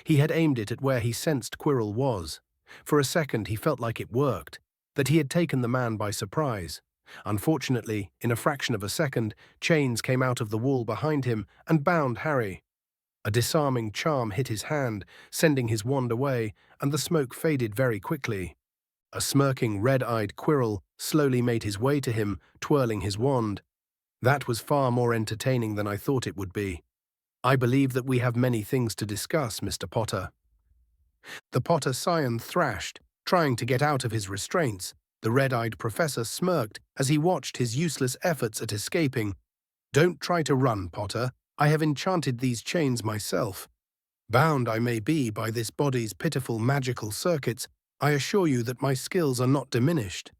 He had aimed it at where he sensed Quirrell was. For a second he felt like it worked, that he had taken the man by surprise. Unfortunately, in a fraction of a second, chains came out of the wall behind him and bound Harry. A disarming charm hit his hand, sending his wand away, and the smoke faded very quickly. A smirking red-eyed Quirrell slowly made his way to him, twirling his wand. That was far more entertaining than I thought it would be. I believe that we have many things to discuss, Mr. Potter. The Potter Scion thrashed, trying to get out of his restraints. The red-eyed professor smirked as he watched his useless efforts at escaping. Don't try to run, Potter. I have enchanted these chains myself. Bound I may be by this body's pitiful magical circuits, I assure you that my skills are not diminished.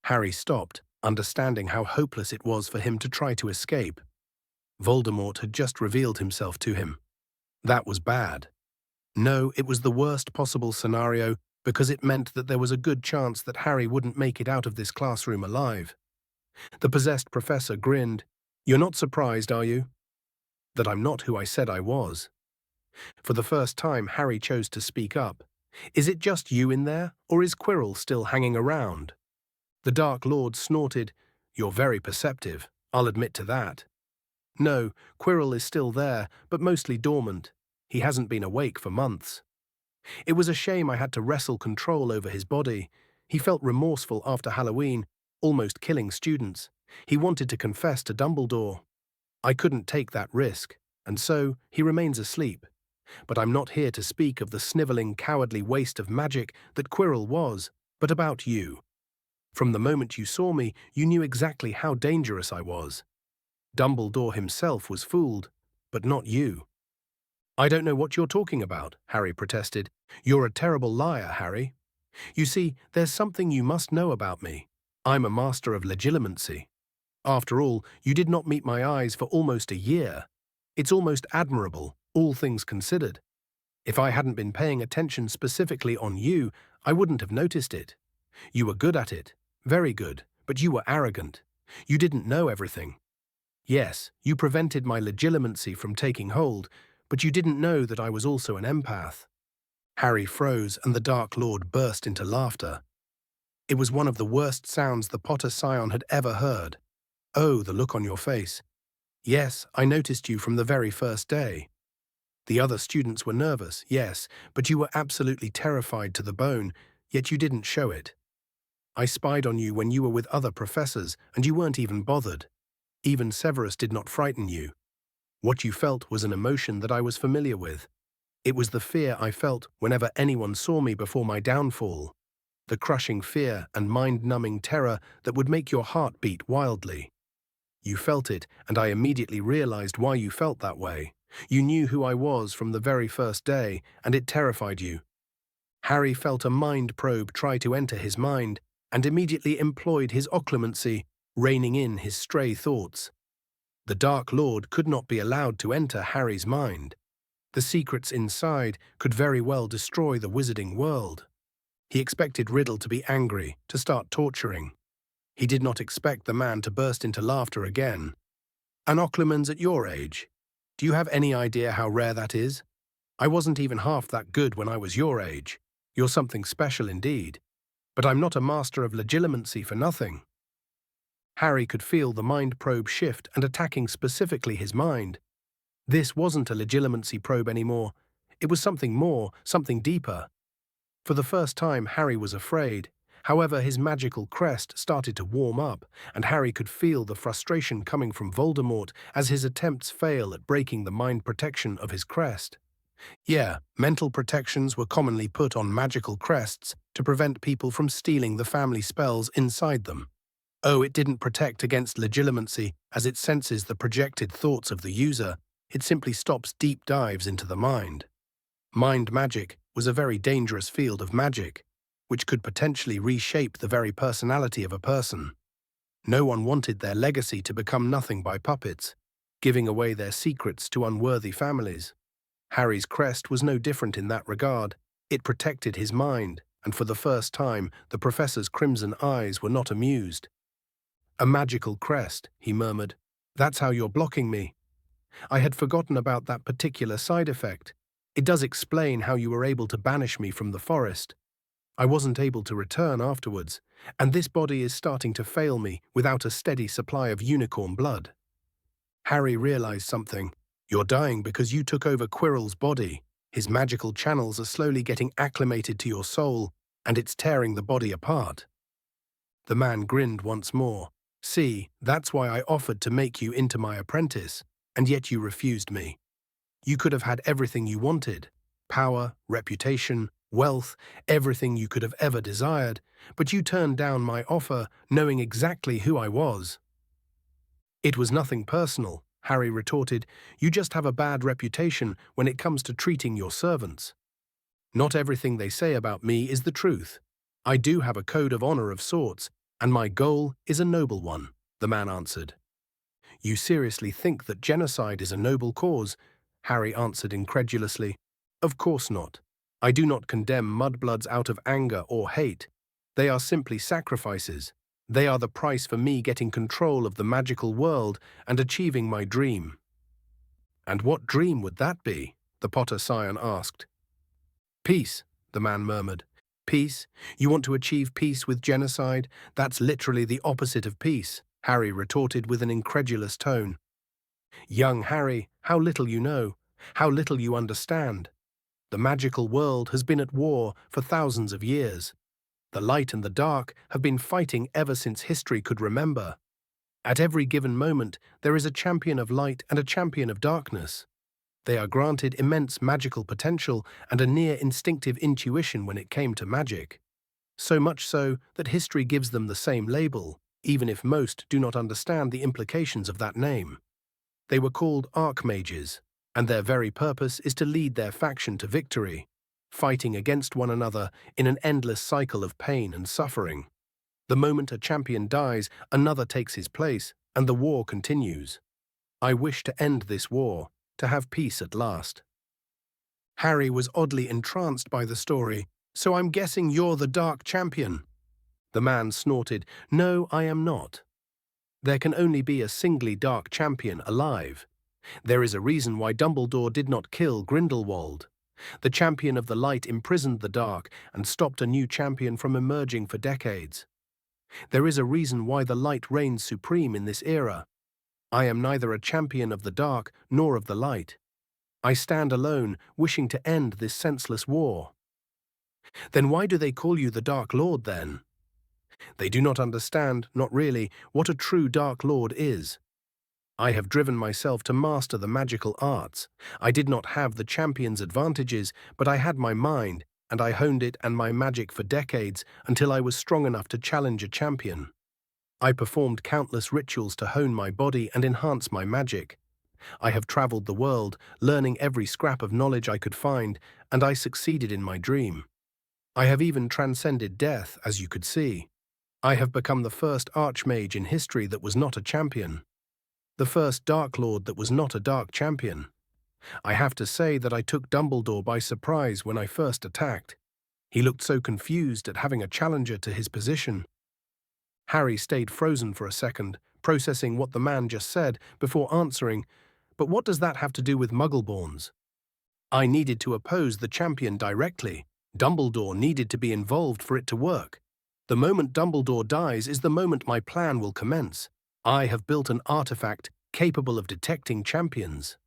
Harry stopped, understanding how hopeless it was for him to try to escape. Voldemort had just revealed himself to him. That was bad. No, it was the worst possible scenario because it meant that there was a good chance that Harry wouldn't make it out of this classroom alive. The possessed professor grinned. You're not surprised, are you? That I'm not who I said I was. For the first time, Harry chose to speak up. Is it just you in there, or is Quirrell still hanging around? The Dark Lord snorted. You're very perceptive, I'll admit to that. No, Quirrell is still there, but mostly dormant. He hasn't been awake for months. It was a shame I had to wrestle control over his body. He felt remorseful after Halloween, almost killing students. He wanted to confess to Dumbledore. I couldn't take that risk, and so he remains asleep. But I'm not here to speak of the sniveling, cowardly waste of magic that Quirrell was, but about you. From the moment you saw me, you knew exactly how dangerous I was. Dumbledore himself was fooled, but not you. I don't know what you're talking about, Harry protested. You're a terrible liar, Harry. You see, there's something you must know about me. I'm a master of legilimency. After all, you did not meet my eyes for almost a year. It's almost admirable, all things considered. If I hadn't been paying attention specifically on you, I wouldn't have noticed it. You were good at it, very good, but you were arrogant. You didn't know everything. Yes, you prevented my legilimency from taking hold, but you didn't know that I was also an empath. Harry froze and the Dark Lord burst into laughter. It was one of the worst sounds the Potter Scion had ever heard. Oh, the look on your face. Yes, I noticed you from the very first day. The other students were nervous, yes, but you were absolutely terrified to the bone, yet you didn't show it. I spied on you when you were with other professors, and you weren't even bothered. Even Severus did not frighten you. What you felt was an emotion that I was familiar with. It was the fear I felt whenever anyone saw me before my downfall. The crushing fear and mind-numbing terror that would make your heart beat wildly. You felt it, and I immediately realized why you felt that way. You knew who I was from the very first day, and it terrified you. Harry felt a mind probe try to enter his mind, and immediately employed his occlumency, reining in his stray thoughts. The Dark Lord could not be allowed to enter Harry's mind. The secrets inside could very well destroy the wizarding world. He expected Riddle to be angry, to start torturing. He did not expect the man to burst into laughter again. "An Occlumen's at your age. Do you have any idea how rare that is? I wasn't even half that good when I was your age. You're something special indeed. But I'm not a master of legilimency for nothing." Harry could feel the mind probe shift and attacking specifically his mind. This wasn't a legilimency probe anymore. It was something more, something deeper. For the first time, Harry was afraid. However, his magical crest started to warm up, and Harry could feel the frustration coming from Voldemort as his attempts fail at breaking the mind protection of his crest. Yeah, mental protections were commonly put on magical crests to prevent people from stealing the family spells inside them. Oh, it didn't protect against legilimency as it senses the projected thoughts of the user. It simply stops deep dives into the mind. Mind magic was a very dangerous field of magic, which could potentially reshape the very personality of a person. No one wanted their legacy to become nothing by puppets, giving away their secrets to unworthy families. Harry's crest was no different in that regard. It protected his mind, and for the first time, the professor's crimson eyes were not amused. "A magical crest," he murmured. "That's how you're blocking me. I had forgotten about that particular side effect. It does explain how you were able to banish me from the forest. I wasn't able to return afterwards, and this body is starting to fail me without a steady supply of unicorn blood." Harry realized something. "You're dying because you took over Quirrell's body. His magical channels are slowly getting acclimated to your soul, and it's tearing the body apart." The man grinned once more. "See, that's why I offered to make you into my apprentice, and yet you refused me. You could have had everything you wanted: power, reputation, wealth, everything you could have ever desired, but you turned down my offer knowing exactly who I was." "It was nothing personal," Harry retorted. "You just have a bad reputation when it comes to treating your servants. Not everything they say about me is the truth. I do have a code of honor of sorts, and my goal is a noble one," the man answered. "You seriously think that genocide is a noble cause?" Harry answered incredulously. "Of course not. I do not condemn mudbloods out of anger or hate. They are simply sacrifices. They are the price for me getting control of the magical world and achieving my dream." "And what dream would that be?" the Potter Scion asked. "Peace," the man murmured. "Peace? You want to achieve peace with genocide? That's literally the opposite of peace," Harry retorted with an incredulous tone. "Young Harry, how little you know, how little you understand. The magical world has been at war for thousands of years. The light and the dark have been fighting ever since history could remember. At every given moment, there is a champion of light and a champion of darkness. They are granted immense magical potential and a near instinctive intuition when it came to magic. So much so that history gives them the same label, even if most do not understand the implications of that name. They were called archmages, and their very purpose is to lead their faction to victory, fighting against one another in an endless cycle of pain and suffering. The moment a champion dies, another takes his place, and the war continues. I wish to end this war, to have peace at last." Harry was oddly entranced by the story. "So I'm guessing you're the Dark Champion?" The man snorted. "No, I am not. There can only be a singly Dark Champion alive. There is a reason why Dumbledore did not kill Grindelwald. The Champion of the Light imprisoned the Dark and stopped a new champion from emerging for decades. There is a reason why the Light reigns supreme in this era. I am neither a champion of the Dark nor of the Light. I stand alone, wishing to end this senseless war." "Then why do they call you the Dark Lord, then?" "They do not understand, not really, what a true Dark Lord is. I have driven myself to master the magical arts. I did not have the champion's advantages, but I had my mind, and I honed it and my magic for decades until I was strong enough to challenge a champion. I performed countless rituals to hone my body and enhance my magic. I have traveled the world, learning every scrap of knowledge I could find, and I succeeded in my dream. I have even transcended death, as you could see. I have become the first archmage in history that was not a champion. The first Dark Lord that was not a dark champion. I have to say that I took Dumbledore by surprise when I first attacked. He looked so confused at having a challenger to his position. Harry stayed frozen for a second, processing what the man just said before answering, "But what does that have to do with Muggleborns?" "I needed to oppose the champion directly. Dumbledore needed to be involved for it to work. The moment Dumbledore dies is the moment my plan will commence. I have built an artifact capable of detecting champions.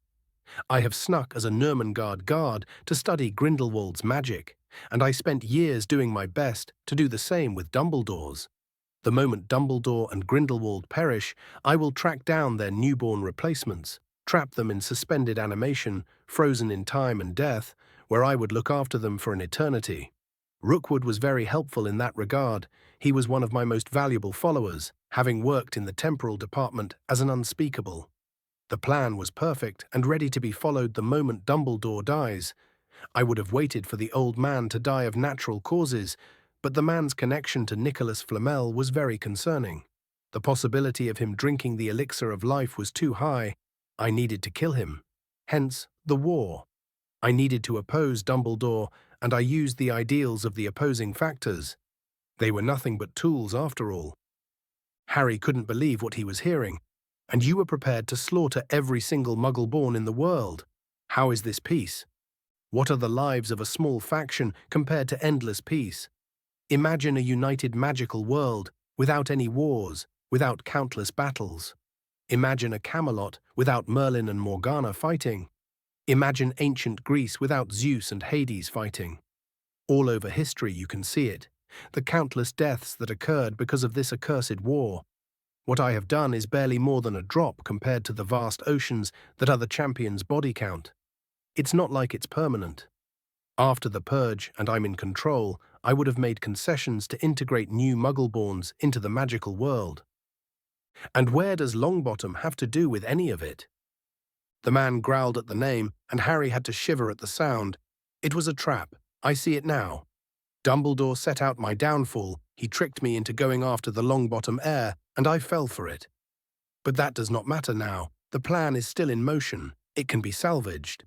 I have snuck as a Nurmengard guard to study Grindelwald's magic, and I spent years doing my best to do the same with Dumbledore's. The moment Dumbledore and Grindelwald perish, I will track down their newborn replacements, trap them in suspended animation, frozen in time and death, where I would look after them for an eternity. Rookwood was very helpful in that regard. He was one of my most valuable followers, having worked in the temporal department as an unspeakable. The plan was perfect and ready to be followed the moment Dumbledore dies. I would have waited for the old man to die of natural causes, but the man's connection to Nicholas Flamel was very concerning. The possibility of him drinking the elixir of life was too high. I needed to kill him. Hence, the war. I needed to oppose Dumbledore, and I used the ideals of the opposing factors. They were nothing but tools after all. Harry couldn't believe what he was hearing. And you were prepared to slaughter every single Muggle-born in the world. How is this peace? What are the lives of a small faction compared to endless peace? Imagine a united magical world, without any wars, without countless battles. Imagine a Camelot without Merlin and Morgana fighting. Imagine ancient Greece without Zeus and Hades fighting. All over history you can see it, the countless deaths that occurred because of this accursed war. What I have done is barely more than a drop compared to the vast oceans that are the champion's body count. It's not like it's permanent. After the purge and I'm in control, I would have made concessions to integrate new Muggleborns into the magical world. And where does Longbottom have to do with any of it? The man growled at the name, and Harry had to shiver at the sound. It was a trap. I see it now. Dumbledore set out my downfall. He tricked me into going after the Longbottom heir, and I fell for it. But that does not matter now. The plan is still in motion. It can be salvaged.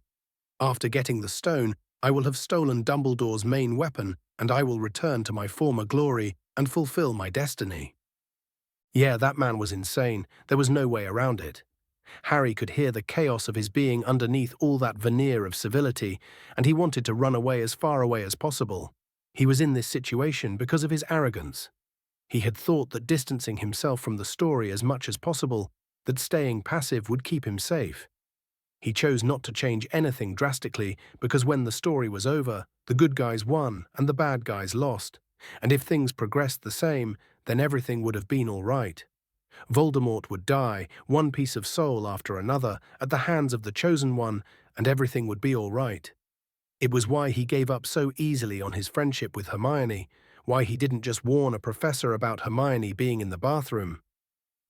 After getting the stone, I will have stolen Dumbledore's main weapon, and I will return to my former glory and fulfill my destiny. Yeah, that man was insane. There was no way around it. Harry could hear the chaos of his being underneath all that veneer of civility, and he wanted to run away as far away as possible. He was in this situation because of his arrogance. He had thought that distancing himself from the story as much as possible, that staying passive would keep him safe. He chose not to change anything drastically because when the story was over, the good guys won and the bad guys lost. And if things progressed the same, then everything would have been all right. Voldemort would die, one piece of soul after another, at the hands of the Chosen One, and everything would be all right. It was why he gave up so easily on his friendship with Hermione, why he didn't just warn a professor about Hermione being in the bathroom.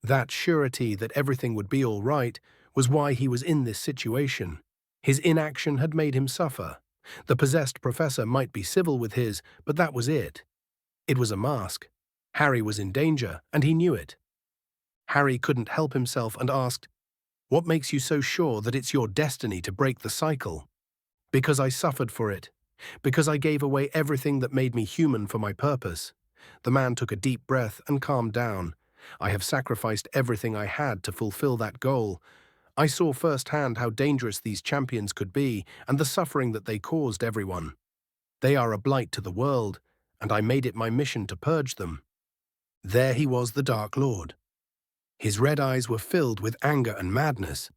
That surety that everything would be all right was why he was in this situation. His inaction had made him suffer. The possessed professor might be civil with his, but that was it. It was a mask. Harry was in danger, and he knew it. Harry couldn't help himself and asked, "What makes you so sure that it's your destiny to break the cycle?" "Because I suffered for it. Because I gave away everything that made me human for my purpose." The man took a deep breath and calmed down. "I have sacrificed everything I had to fulfill that goal. I saw firsthand how dangerous these champions could be and the suffering that they caused everyone. They are a blight to the world, and I made it my mission to purge them." There he was, the Dark Lord. His red eyes were filled with anger and madness.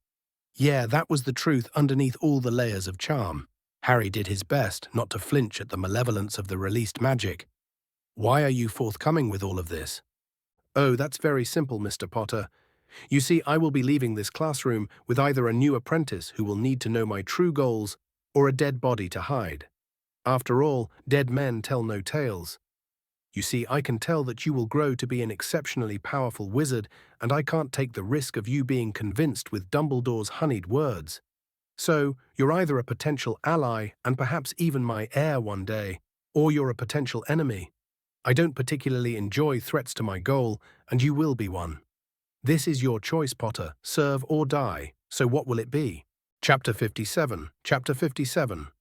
Yeah, that was the truth underneath all the layers of charm. Harry did his best not to flinch at the malevolence of the released magic. "Why are you forthcoming with all of this?" "Oh, that's very simple, Mr. Potter. You see, I will be leaving this classroom with either a new apprentice who will need to know my true goals or a dead body to hide. After all, dead men tell no tales. You see, I can tell that you will grow to be an exceptionally powerful wizard, and I can't take the risk of you being convinced with Dumbledore's honeyed words. So, you're either a potential ally and perhaps even my heir one day, or you're a potential enemy. I don't particularly enjoy threats to my goal, and you will be one. This is your choice, Potter, serve or die, so what will it be?" Chapter 57.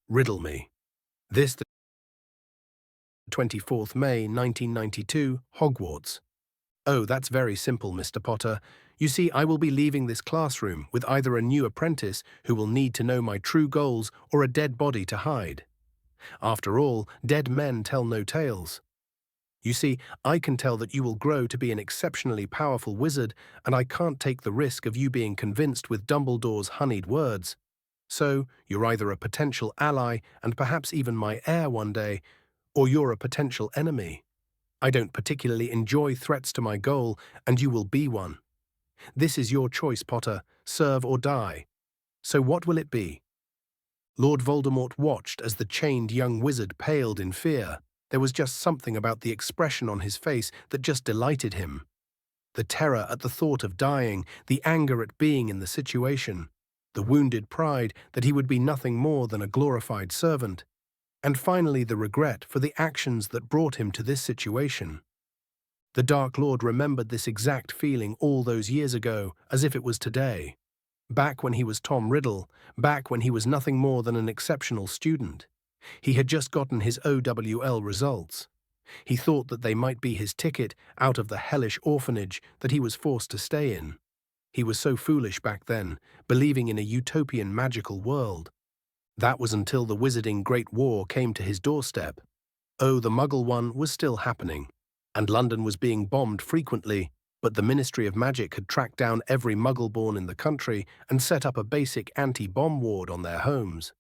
Riddle Me. This 24th May 1992, Hogwarts. Oh, that's very simple, Mr. Potter. You see, I will be leaving this classroom with either a new apprentice who will need to know my true goals or a dead body to hide. After all, dead men tell no tales. You see, I can tell that you will grow to be an exceptionally powerful wizard, and I can't take the risk of you being convinced with Dumbledore's honeyed words. So, you're either a potential ally and perhaps even my heir one day, or you're a potential enemy. I don't particularly enjoy threats to my goal, and you will be one. This is your choice, Potter, serve or die. So what will it be? Lord Voldemort watched as the chained young wizard paled in fear. There was just something about the expression on his face that just delighted him. The terror at the thought of dying, the anger at being in the situation, the wounded pride that he would be nothing more than a glorified servant, and finally the regret for the actions that brought him to this situation. The Dark Lord remembered this exact feeling all those years ago, as if it was today. Back when he was Tom Riddle, back when he was nothing more than an exceptional student. He had just gotten his OWL results. He thought that they might be his ticket out of the hellish orphanage that he was forced to stay in. He was so foolish back then, believing in a utopian magical world. That was until the Wizarding Great War came to his doorstep. Oh, the Muggle one was still happening, and London was being bombed frequently, but the Ministry of Magic had tracked down every Muggle-born in the country and set up a basic anti-bomb ward on their homes.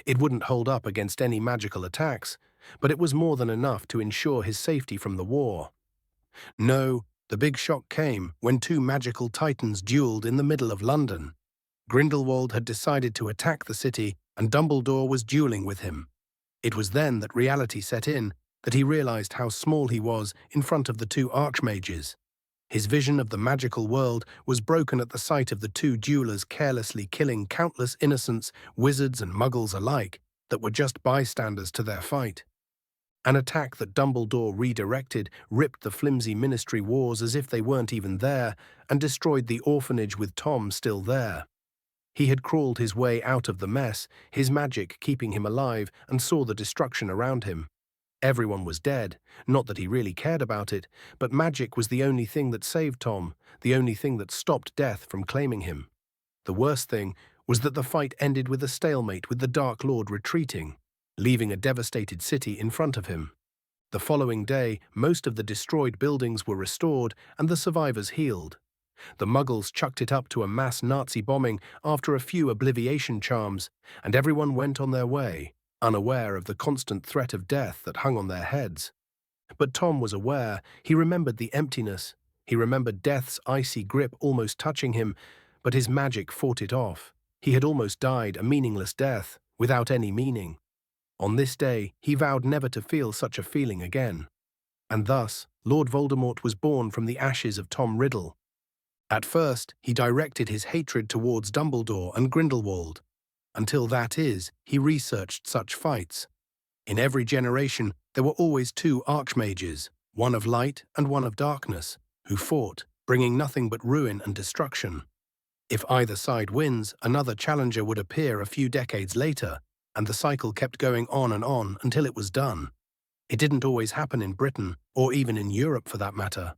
It wouldn't hold up against any magical attacks, but it was more than enough to ensure his safety from the war. No, the big shock came when two magical titans duelled in the middle of London. Grindelwald had decided to attack the city, and Dumbledore was duelling with him. It was then that reality set in, that he realized how small he was in front of the two archmages. His vision of the magical world was broken at the sight of the two duelers carelessly killing countless innocents, wizards and muggles alike, that were just bystanders to their fight. An attack that Dumbledore redirected ripped the flimsy ministry wars as if they weren't even there, and destroyed the orphanage with Tom still there. He had crawled his way out of the mess, his magic keeping him alive, and saw the destruction around him. Everyone was dead, not that he really cared about it, but magic was the only thing that saved Tom, the only thing that stopped death from claiming him. The worst thing was that the fight ended with a stalemate, with the Dark Lord retreating, leaving a devastated city in front of him. The following day, most of the destroyed buildings were restored and the survivors healed. The Muggles chucked it up to a mass Nazi bombing after a few obliviation charms, and everyone went on their way, unaware of the constant threat of death that hung on their heads. But Tom was aware. He remembered the emptiness. He remembered death's icy grip almost touching him, but his magic fought it off. He had almost died a meaningless death, without any meaning. On this day, he vowed never to feel such a feeling again. And thus, Lord Voldemort was born from the ashes of Tom Riddle. At first, he directed his hatred towards Dumbledore and Grindelwald. Until that is, he researched such fights. In every generation, there were always two archmages, one of light and one of darkness, who fought, bringing nothing but ruin and destruction. If either side wins, another challenger would appear a few decades later, and the cycle kept going on and on until it was done. It didn't always happen in Britain, or even in Europe for that matter.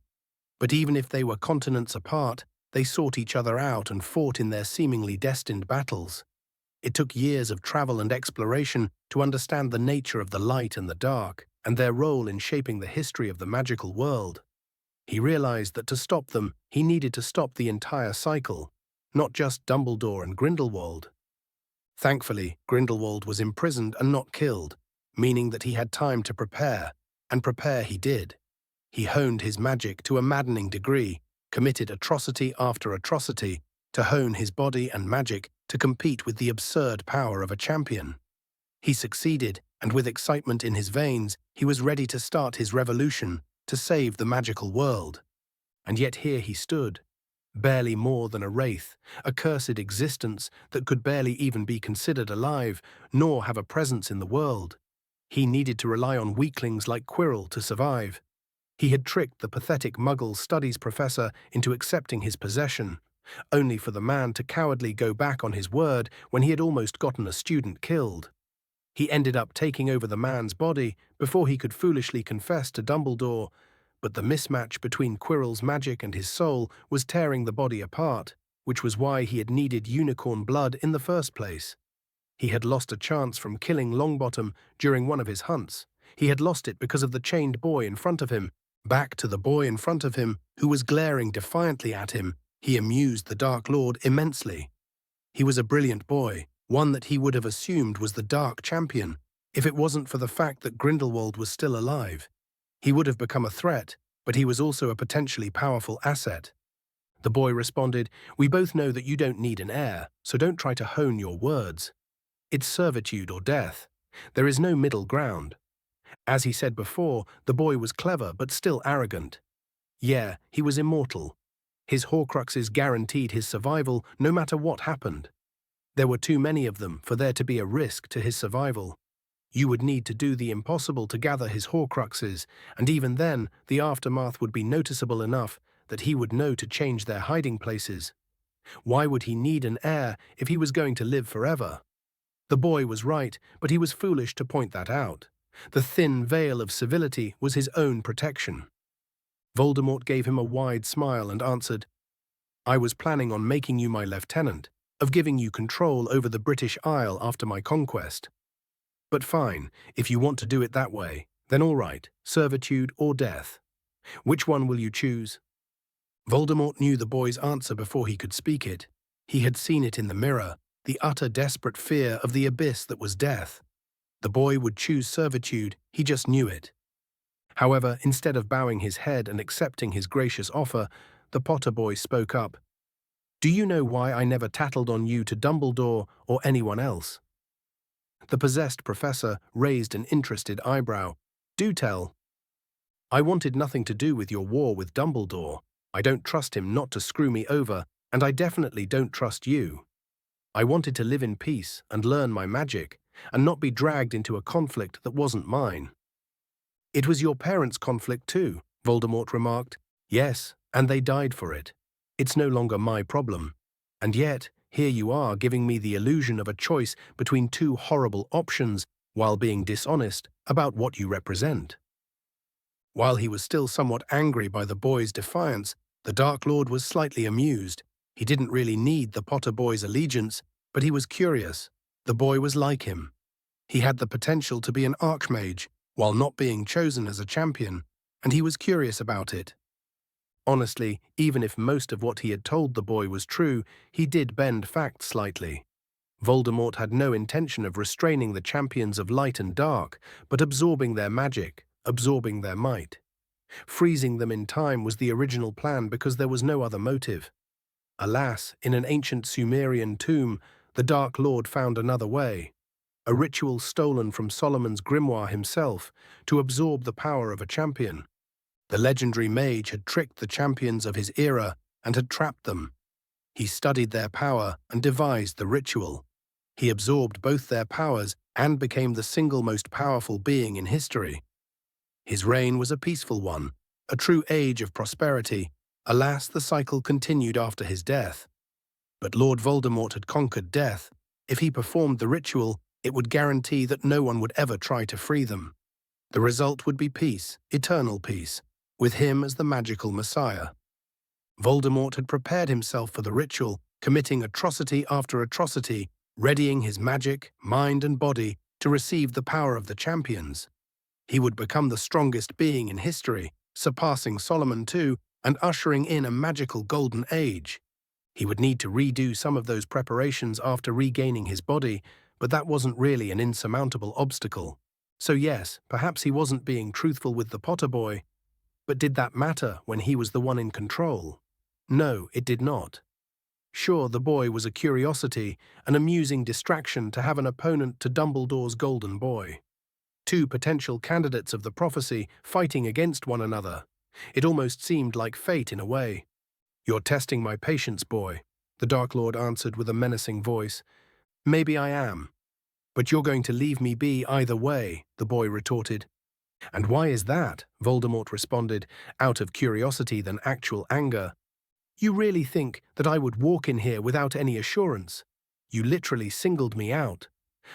But even if they were continents apart, they sought each other out and fought in their seemingly destined battles. It took years of travel and exploration to understand the nature of the light and the dark, and their role in shaping the history of the magical world. He realized that to stop them, he needed to stop the entire cycle, not just Dumbledore and Grindelwald. Thankfully, Grindelwald was imprisoned and not killed, meaning that he had time to prepare, and prepare he did. He honed his magic to a maddening degree, committed atrocity after atrocity, to hone his body and magic to compete with the absurd power of a champion. He succeeded, and with excitement in his veins, he was ready to start his revolution, to save the magical world. And yet here he stood, barely more than a wraith, a cursed existence that could barely even be considered alive, nor have a presence in the world. He needed to rely on weaklings like Quirrell to survive. He had tricked the pathetic Muggle studies professor into accepting his possession, only for the man to cowardly go back on his word when he had almost gotten a student killed. He ended up taking over the man's body before he could foolishly confess to Dumbledore, but the mismatch between Quirrell's magic and his soul was tearing the body apart, which was why he had needed unicorn blood in the first place. He had lost a chance from killing Longbottom during one of his hunts. He had lost it because of the chained boy in front of him. Back to the boy in front of him, who was glaring defiantly at him, he amused the Dark Lord immensely. He was a brilliant boy, one that he would have assumed was the Dark Champion, if it wasn't for the fact that Grindelwald was still alive. He would have become a threat, but he was also a potentially powerful asset. The boy responded, "We both know that you don't need an heir, so don't try to hone your words. It's servitude or death. There is no middle ground." As he said before, the boy was clever but still arrogant. Yeah, he was immortal. His Horcruxes guaranteed his survival no matter what happened. There were too many of them for there to be a risk to his survival. You would need to do the impossible to gather his Horcruxes, and even then, the aftermath would be noticeable enough that he would know to change their hiding places. Why would he need an heir if he was going to live forever? The boy was right, but he was foolish to point that out. The thin veil of civility was his own protection. Voldemort gave him a wide smile and answered, "I was planning on making you my lieutenant, of giving you control over the British Isle after my conquest. But fine, if you want to do it that way, then all right, servitude or death. Which one will you choose?" Voldemort knew the boy's answer before he could speak it. He had seen it in the mirror, the utter desperate fear of the abyss that was death. The boy would choose servitude, he just knew it. However, instead of bowing his head and accepting his gracious offer, the Potter boy spoke up. "Do you know why I never tattled on you to Dumbledore or anyone else?" The possessed professor raised an interested eyebrow. "Do tell." "I wanted nothing to do with your war with Dumbledore. I don't trust him not to screw me over, and I definitely don't trust you. I wanted to live in peace and learn my magic, and not be dragged into a conflict that wasn't mine." "It was your parents' conflict too," Voldemort remarked. "Yes, and they died for it. It's no longer my problem. And yet, here you are giving me the illusion of a choice between two horrible options while being dishonest about what you represent." While he was still somewhat angry by the boy's defiance, the Dark Lord was slightly amused. He didn't really need the Potter boy's allegiance, but he was curious. The boy was like him. He had the potential to be an archmage, while not being chosen as a champion, and he was curious about it. Honestly, even if most of what he had told the boy was true, he did bend facts slightly. Voldemort had no intention of restraining the champions of light and dark, but absorbing their magic, absorbing their might. Freezing them in time was the original plan because there was no other motive. Alas, in an ancient Sumerian tomb, the Dark Lord found another way. A ritual stolen from Solomon's grimoire himself, to absorb the power of a champion. The legendary mage had tricked the champions of his era and had trapped them. He studied their power and devised the ritual. He absorbed both their powers and became the single most powerful being in history. His reign was a peaceful one, a true age of prosperity. Alas, the cycle continued after his death. But Lord Voldemort had conquered death. If he performed the ritual, it would guarantee that no one would ever try to free them. The result would be peace, eternal peace, with him as the magical messiah. Voldemort had prepared himself for the ritual, committing atrocity after atrocity, readying his magic, mind and body to receive the power of the champions. He would become the strongest being in history, surpassing Solomon too, and ushering in a magical golden age. He would need to redo some of those preparations after regaining his body, but that wasn't really an insurmountable obstacle. So yes, perhaps he wasn't being truthful with the Potter boy, but did that matter when he was the one in control? No, it did not. Sure, the boy was a curiosity, an amusing distraction to have an opponent to Dumbledore's golden boy. Two potential candidates of the prophecy fighting against one another. It almost seemed like fate in a way. "You're testing my patience, boy," the Dark Lord answered with a menacing voice. "Maybe I am. But you're going to leave me be either way," the boy retorted. "And why is that?" Voldemort responded, out of curiosity than actual anger. "You really think that I would walk in here without any assurance? You literally singled me out.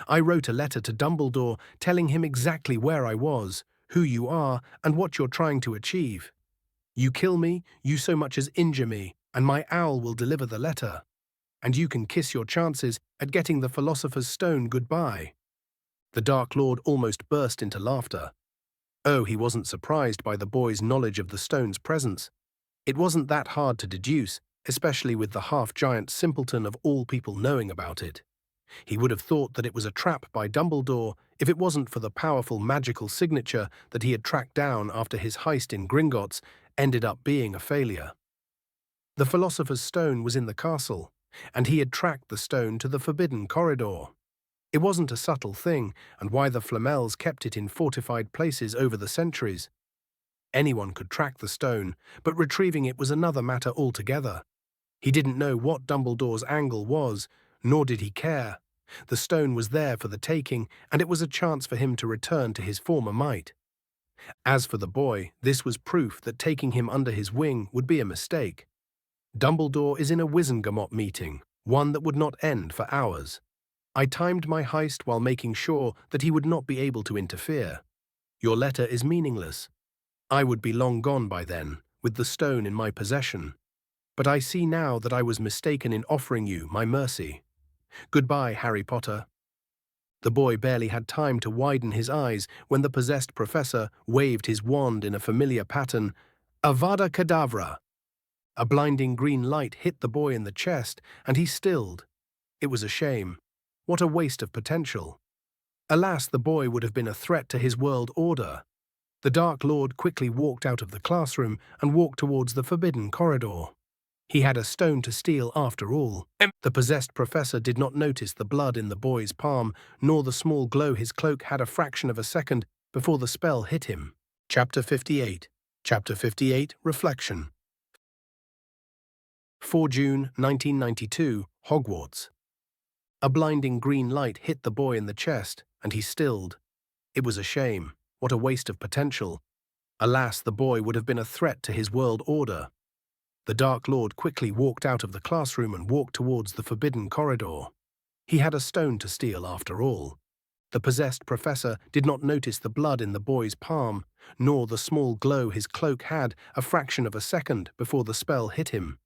I wrote a letter to Dumbledore telling him exactly where I was, who you are, and what you're trying to achieve. You kill me, you so much as injure me, and my owl will deliver the letter. And you can kiss your chances at getting the Philosopher's Stone goodbye." The Dark Lord almost burst into laughter. Oh, he wasn't surprised by the boy's knowledge of the stone's presence. It wasn't that hard to deduce, especially with the half-giant simpleton of all people knowing about it. He would have thought that it was a trap by Dumbledore if it wasn't for the powerful magical signature that he had tracked down after his heist in Gringotts ended up being a failure. The Philosopher's Stone was in the castle, and he had tracked the stone to the Forbidden Corridor. It wasn't a subtle thing, and why the Flamels kept it in fortified places over the centuries. Anyone could track the stone, but retrieving it was another matter altogether. He didn't know what Dumbledore's angle was, nor did he care. The stone was there for the taking, and it was a chance for him to return to his former might. As for the boy, this was proof that taking him under his wing would be a mistake. Dumbledore is in a Wizengamot meeting, one that would not end for hours. I timed my heist while making sure that he would not be able to interfere. Your letter is meaningless. I would be long gone by then, with the stone in my possession. But I see now that I was mistaken in offering you my mercy. Goodbye, Harry Potter." The boy barely had time to widen his eyes when the possessed professor waved his wand in a familiar pattern, Avada Kedavra. A blinding green light hit the boy in the chest, and he stilled. It was a shame. What a waste of potential. Alas, the boy would have been a threat to his world order. The Dark Lord quickly walked out of the classroom and walked towards the Forbidden Corridor. He had a stone to steal after all. The possessed professor did not notice the blood in the boy's palm, nor the small glow his cloak had a fraction of a second before the spell hit him. Chapter 58. Chapter 58, Reflection. 4 June 1992, Hogwarts. A blinding green light hit the boy in the chest, and he stilled. It was a shame. What a waste of potential. Alas, the boy would have been a threat to his world order. The Dark Lord quickly walked out of the classroom and walked towards the Forbidden Corridor. He had a stone to steal after all. The possessed professor did not notice the blood in the boy's palm, nor the small glow his cloak had a fraction of a second before the spell hit him.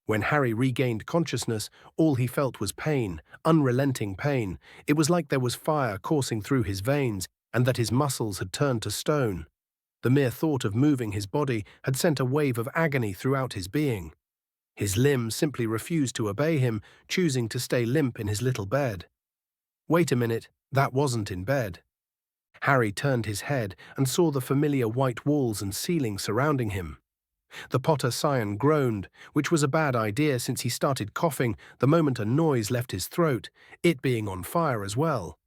When Harry regained consciousness, all he felt was pain, unrelenting pain. It was like there was fire coursing through his veins and that his muscles had turned to stone. The mere thought of moving his body had sent a wave of agony throughout his being. His limbs simply refused to obey him, choosing to stay limp in his little bed. Wait a minute, that wasn't in bed. Harry turned his head and saw the familiar white walls and ceiling surrounding him. The Potter scion groaned, which was a bad idea since he started coughing the moment a noise left his throat, it being on fire as well.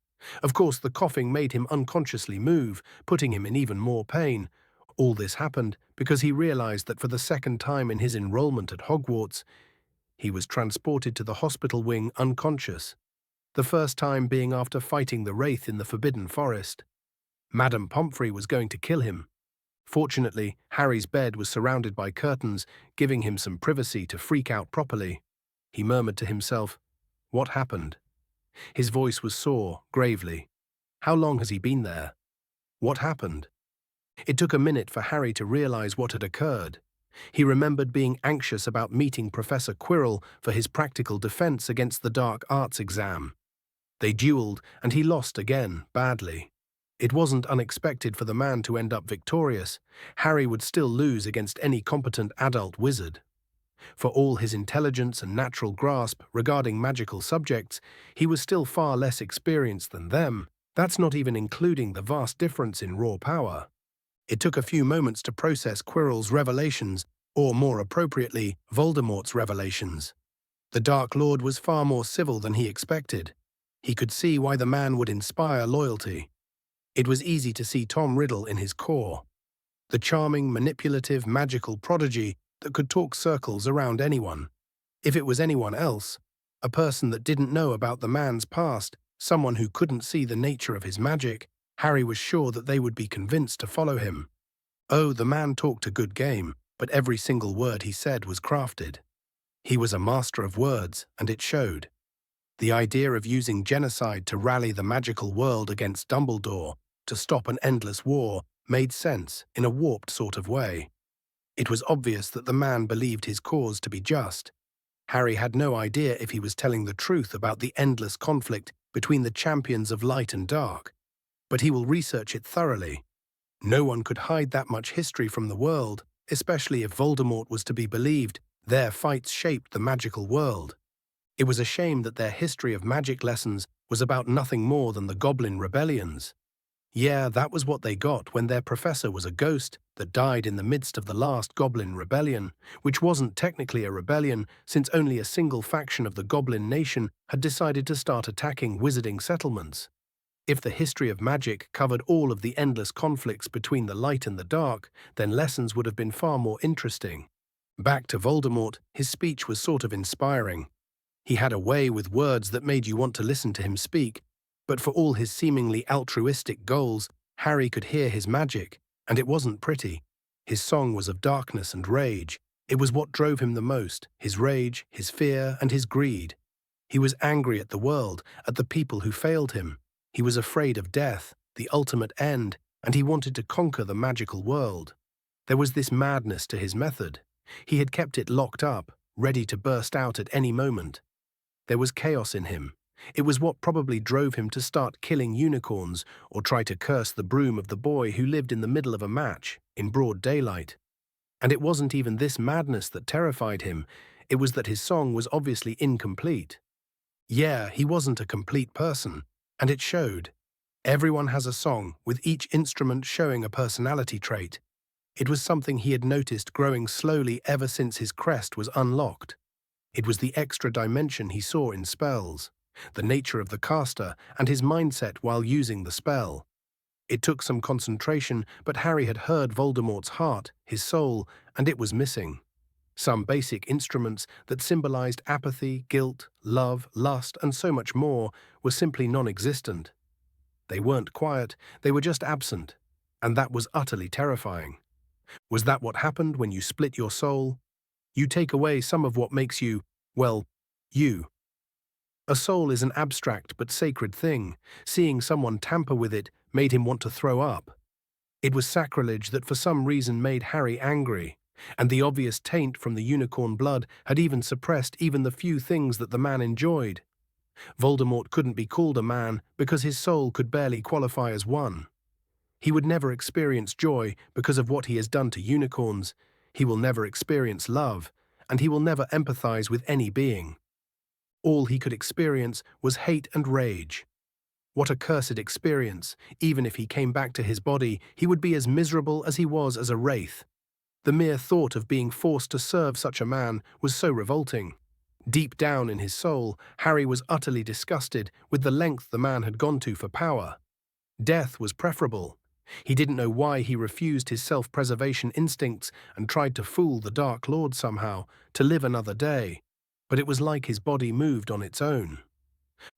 Of course, the coughing made him unconsciously move, putting him in even more pain. All this happened because he realized that for the second time in his enrollment at Hogwarts, he was transported to the hospital wing unconscious. The first time being after fighting the Wraith in the Forbidden Forest. Madame Pomfrey was going to kill him. Fortunately, Harry's bed was surrounded by curtains, giving him some privacy to freak out properly. He murmured to himself, "What happened?" His voice was sore, gravely. How long has he been there? What happened? It took a minute for Harry to realize what had occurred. He remembered being anxious about meeting Professor Quirrell for his practical defense against the dark arts exam. They dueled, and he lost again, badly. It wasn't unexpected for the man to end up victorious. Harry would still lose against any competent adult wizard. For all his intelligence and natural grasp regarding magical subjects, he was still far less experienced than them. That's not even including the vast difference in raw power. It took a few moments to process Quirrell's revelations, or more appropriately, Voldemort's revelations. The Dark Lord was far more civil than he expected. He could see why the man would inspire loyalty. It was easy to see Tom Riddle in his core. The charming, manipulative, magical prodigy that could talk circles around anyone. If it was anyone else, a person that didn't know about the man's past, someone who couldn't see the nature of his magic, Harry was sure that they would be convinced to follow him. Oh, the man talked a good game, but every single word he said was crafted. He was a master of words, and it showed. The idea of using genocide to rally the magical world against Dumbledore to stop an endless war made sense in a warped sort of way. It was obvious that the man believed his cause to be just. Harry had no idea if he was telling the truth about the endless conflict between the champions of light and dark, but he will research it thoroughly. No one could hide that much history from the world, especially if Voldemort was to be believed. Their fights shaped the magical world. It was a shame that their history of magic lessons was about nothing more than the Goblin rebellions. Yeah, that was what they got when their professor was a ghost that died in the midst of the last Goblin rebellion, which wasn't technically a rebellion since only a single faction of the Goblin nation had decided to start attacking wizarding settlements. If the history of magic covered all of the endless conflicts between the light and the dark, then lessons would have been far more interesting. Back to Voldemort, his speech was sort of inspiring. He had a way with words that made you want to listen to him speak, but for all his seemingly altruistic goals, Harry could hear his magic, and it wasn't pretty. His song was of darkness and rage. It was what drove him the most, his rage, his fear, and his greed. He was angry at the world, at the people who failed him. He was afraid of death, the ultimate end, and he wanted to conquer the magical world. There was this madness to his method. He had kept it locked up, ready to burst out at any moment. There was chaos in him. It was what probably drove him to start killing unicorns or try to curse the broom of the boy who lived in the middle of a match, in broad daylight. And it wasn't even this madness that terrified him, it was that his song was obviously incomplete. Yeah, he wasn't a complete person, and it showed. Everyone has a song, with each instrument showing a personality trait. It was something he had noticed growing slowly ever since his crest was unlocked. It was the extra dimension he saw in spells, the nature of the caster, and his mindset while using the spell. It took some concentration, but Harry had heard Voldemort's heart, his soul, and it was missing. Some basic instruments that symbolized apathy, guilt, love, lust, and so much more were simply non-existent. They weren't quiet, they were just absent, and that was utterly terrifying. Was that what happened when you split your soul? You take away some of what makes you, well, you. A soul is an abstract but sacred thing. Seeing someone tamper with it made him want to throw up. It was sacrilege that for some reason made Harry angry, and the obvious taint from the unicorn blood had even suppressed even the few things that the man enjoyed. Voldemort couldn't be called a man because his soul could barely qualify as one. He would never experience joy because of what he has done to unicorns. He will never experience love, and he will never empathize with any being. All he could experience was hate and rage. What a cursed experience. Even if he came back to his body, he would be as miserable as he was as a wraith. The mere thought of being forced to serve such a man was so revolting. Deep down in his soul, Harry was utterly disgusted with the length the man had gone to for power. Death was preferable. He didn't know why he refused his self-preservation instincts and tried to fool the Dark Lord somehow, to live another day. But it was like his body moved on its own.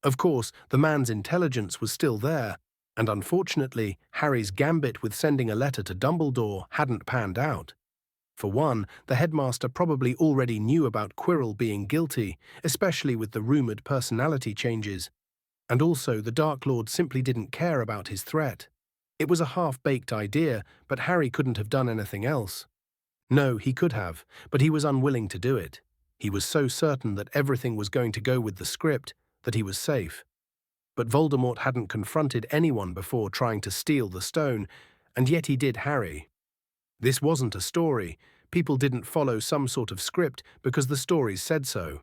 Of course, the man's intelligence was still there, and unfortunately, Harry's gambit with sending a letter to Dumbledore hadn't panned out. For one, the headmaster probably already knew about Quirrell being guilty, especially with the rumoured personality changes. And also, the Dark Lord simply didn't care about his threat. It was a half-baked idea, but Harry couldn't have done anything else. No, he could have, but he was unwilling to do it. He was so certain that everything was going to go with the script that he was safe. But Voldemort hadn't confronted anyone before trying to steal the stone, and yet he did Harry. This wasn't a story. People didn't follow some sort of script because the stories said so.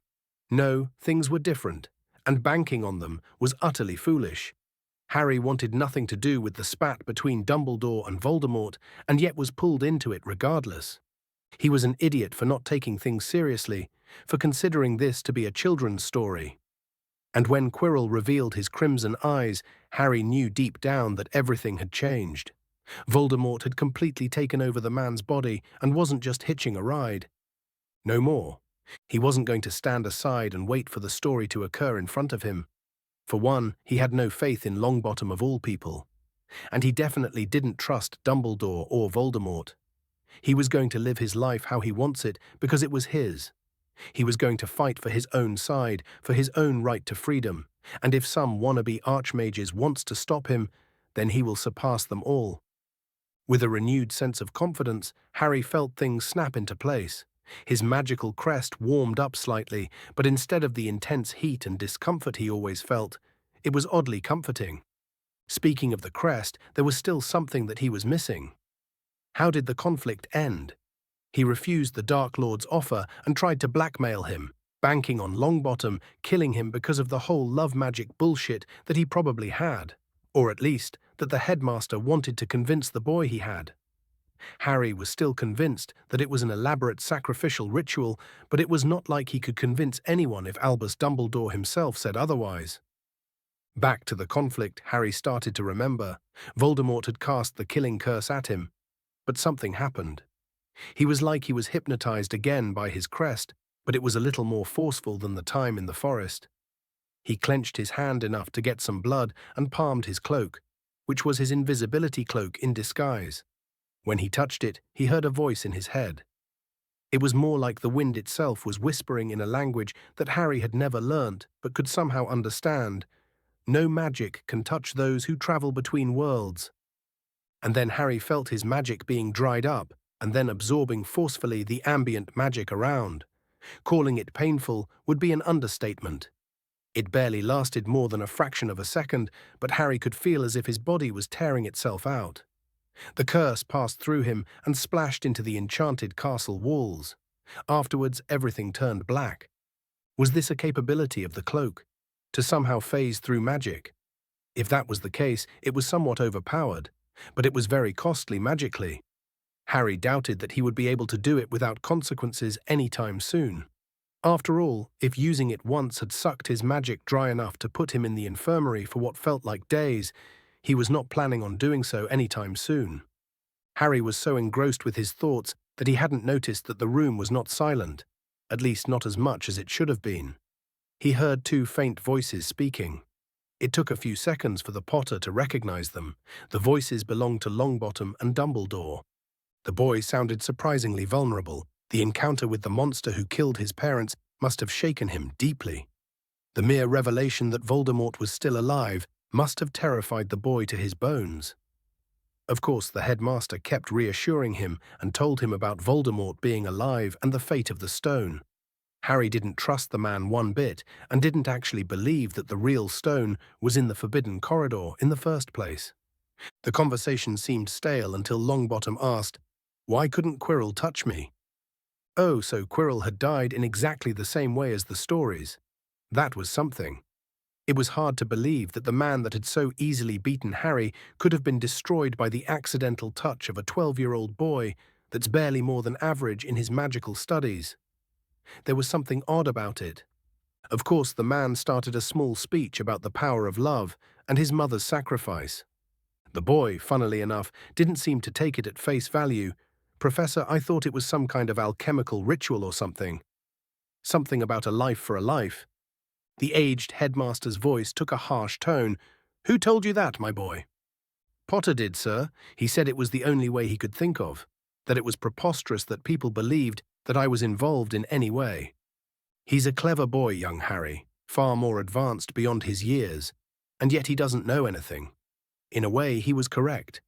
No, things were different, and banking on them was utterly foolish. Harry wanted nothing to do with the spat between Dumbledore and Voldemort, and yet was pulled into it regardless. He was an idiot for not taking things seriously, for considering this to be a children's story. And when Quirrell revealed his crimson eyes, Harry knew deep down that everything had changed. Voldemort had completely taken over the man's body and wasn't just hitching a ride. No more. He wasn't going to stand aside and wait for the story to occur in front of him. For one, he had no faith in Longbottom of all people. And he definitely didn't trust Dumbledore or Voldemort. He was going to live his life how he wants it because it was his. He was going to fight for his own side, for his own right to freedom, and if some wannabe archmages wants to stop him, then he will surpass them all. With a renewed sense of confidence, Harry felt things snap into place. His magical crest warmed up slightly, but instead of the intense heat and discomfort he always felt, it was oddly comforting. Speaking of the crest, there was still something that he was missing. How did the conflict end? He refused the Dark Lord's offer and tried to blackmail him, banking on Longbottom killing him because of the whole love magic bullshit that he probably had, or at least that the headmaster wanted to convince the boy he had. Harry was still convinced that it was an elaborate sacrificial ritual, but it was not like he could convince anyone if Albus Dumbledore himself said otherwise. Back to the conflict, Harry started to remember. Voldemort had cast the killing curse at him, but something happened. He was like he was hypnotized again by his crest, but it was a little more forceful than the time in the forest. He clenched his hand enough to get some blood and palmed his cloak, which was his invisibility cloak in disguise. When he touched it, he heard a voice in his head. It was more like the wind itself was whispering in a language that Harry had never learnt but could somehow understand. No magic can touch those who travel between worlds. And then Harry felt his magic being dried up and then absorbing forcefully the ambient magic around. Calling it painful would be an understatement. It barely lasted more than a fraction of a second, but Harry could feel as if his body was tearing itself out. The curse passed through him and splashed into the enchanted castle walls. Afterwards, everything turned black. Was this a capability of the cloak? To somehow phase through magic? If that was the case, it was somewhat overpowered, but it was very costly magically. Harry doubted that he would be able to do it without consequences anytime soon. After all, if using it once had sucked his magic dry enough to put him in the infirmary for what felt like days, he was not planning on doing so anytime soon. Harry was so engrossed with his thoughts that he hadn't noticed that the room was not silent, at least not as much as it should have been. He heard two faint voices speaking. It took a few seconds for the Potter to recognize them. The voices belonged to Longbottom and Dumbledore. The boy sounded surprisingly vulnerable. The encounter with the monster who killed his parents must have shaken him deeply. The mere revelation that Voldemort was still alive must have terrified the boy to his bones. Of course, the headmaster kept reassuring him and told him about Voldemort being alive and the fate of the stone. Harry didn't trust the man one bit and didn't actually believe that the real stone was in the Forbidden Corridor in the first place. The conversation seemed stale until Longbottom asked, "Why couldn't Quirrell touch me?" Oh, so Quirrell had died in exactly the same way as the stories. That was something. It was hard to believe that the man that had so easily beaten Harry could have been destroyed by the accidental touch of a 12-year-old boy that's barely more than average in his magical studies. There was something odd about it. Of course, the man started a small speech about the power of love and his mother's sacrifice. The boy, funnily enough, didn't seem to take it at face value. "Professor, I thought it was some kind of alchemical ritual or something. Something about a life for a life." The aged headmaster's voice took a harsh tone. "Who told you that, my boy?" "Potter did, sir. He said it was the only way he could think of, that it was preposterous that people believed that I was involved in any way. He's a clever boy, young Harry, far more advanced beyond his years, and yet he doesn't know anything." In a way, he was correct.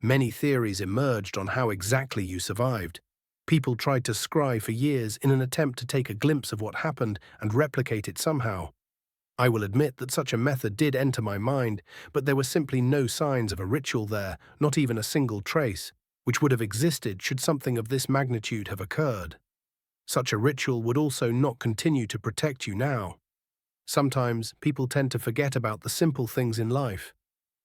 Many theories emerged on how exactly you survived. People tried to scry for years in an attempt to take a glimpse of what happened and replicate it somehow. I will admit that such a method did enter my mind, but there were simply no signs of a ritual there, not even a single trace, which would have existed should something of this magnitude have occurred. Such a ritual would also not continue to protect you now. Sometimes people tend to forget about the simple things in life.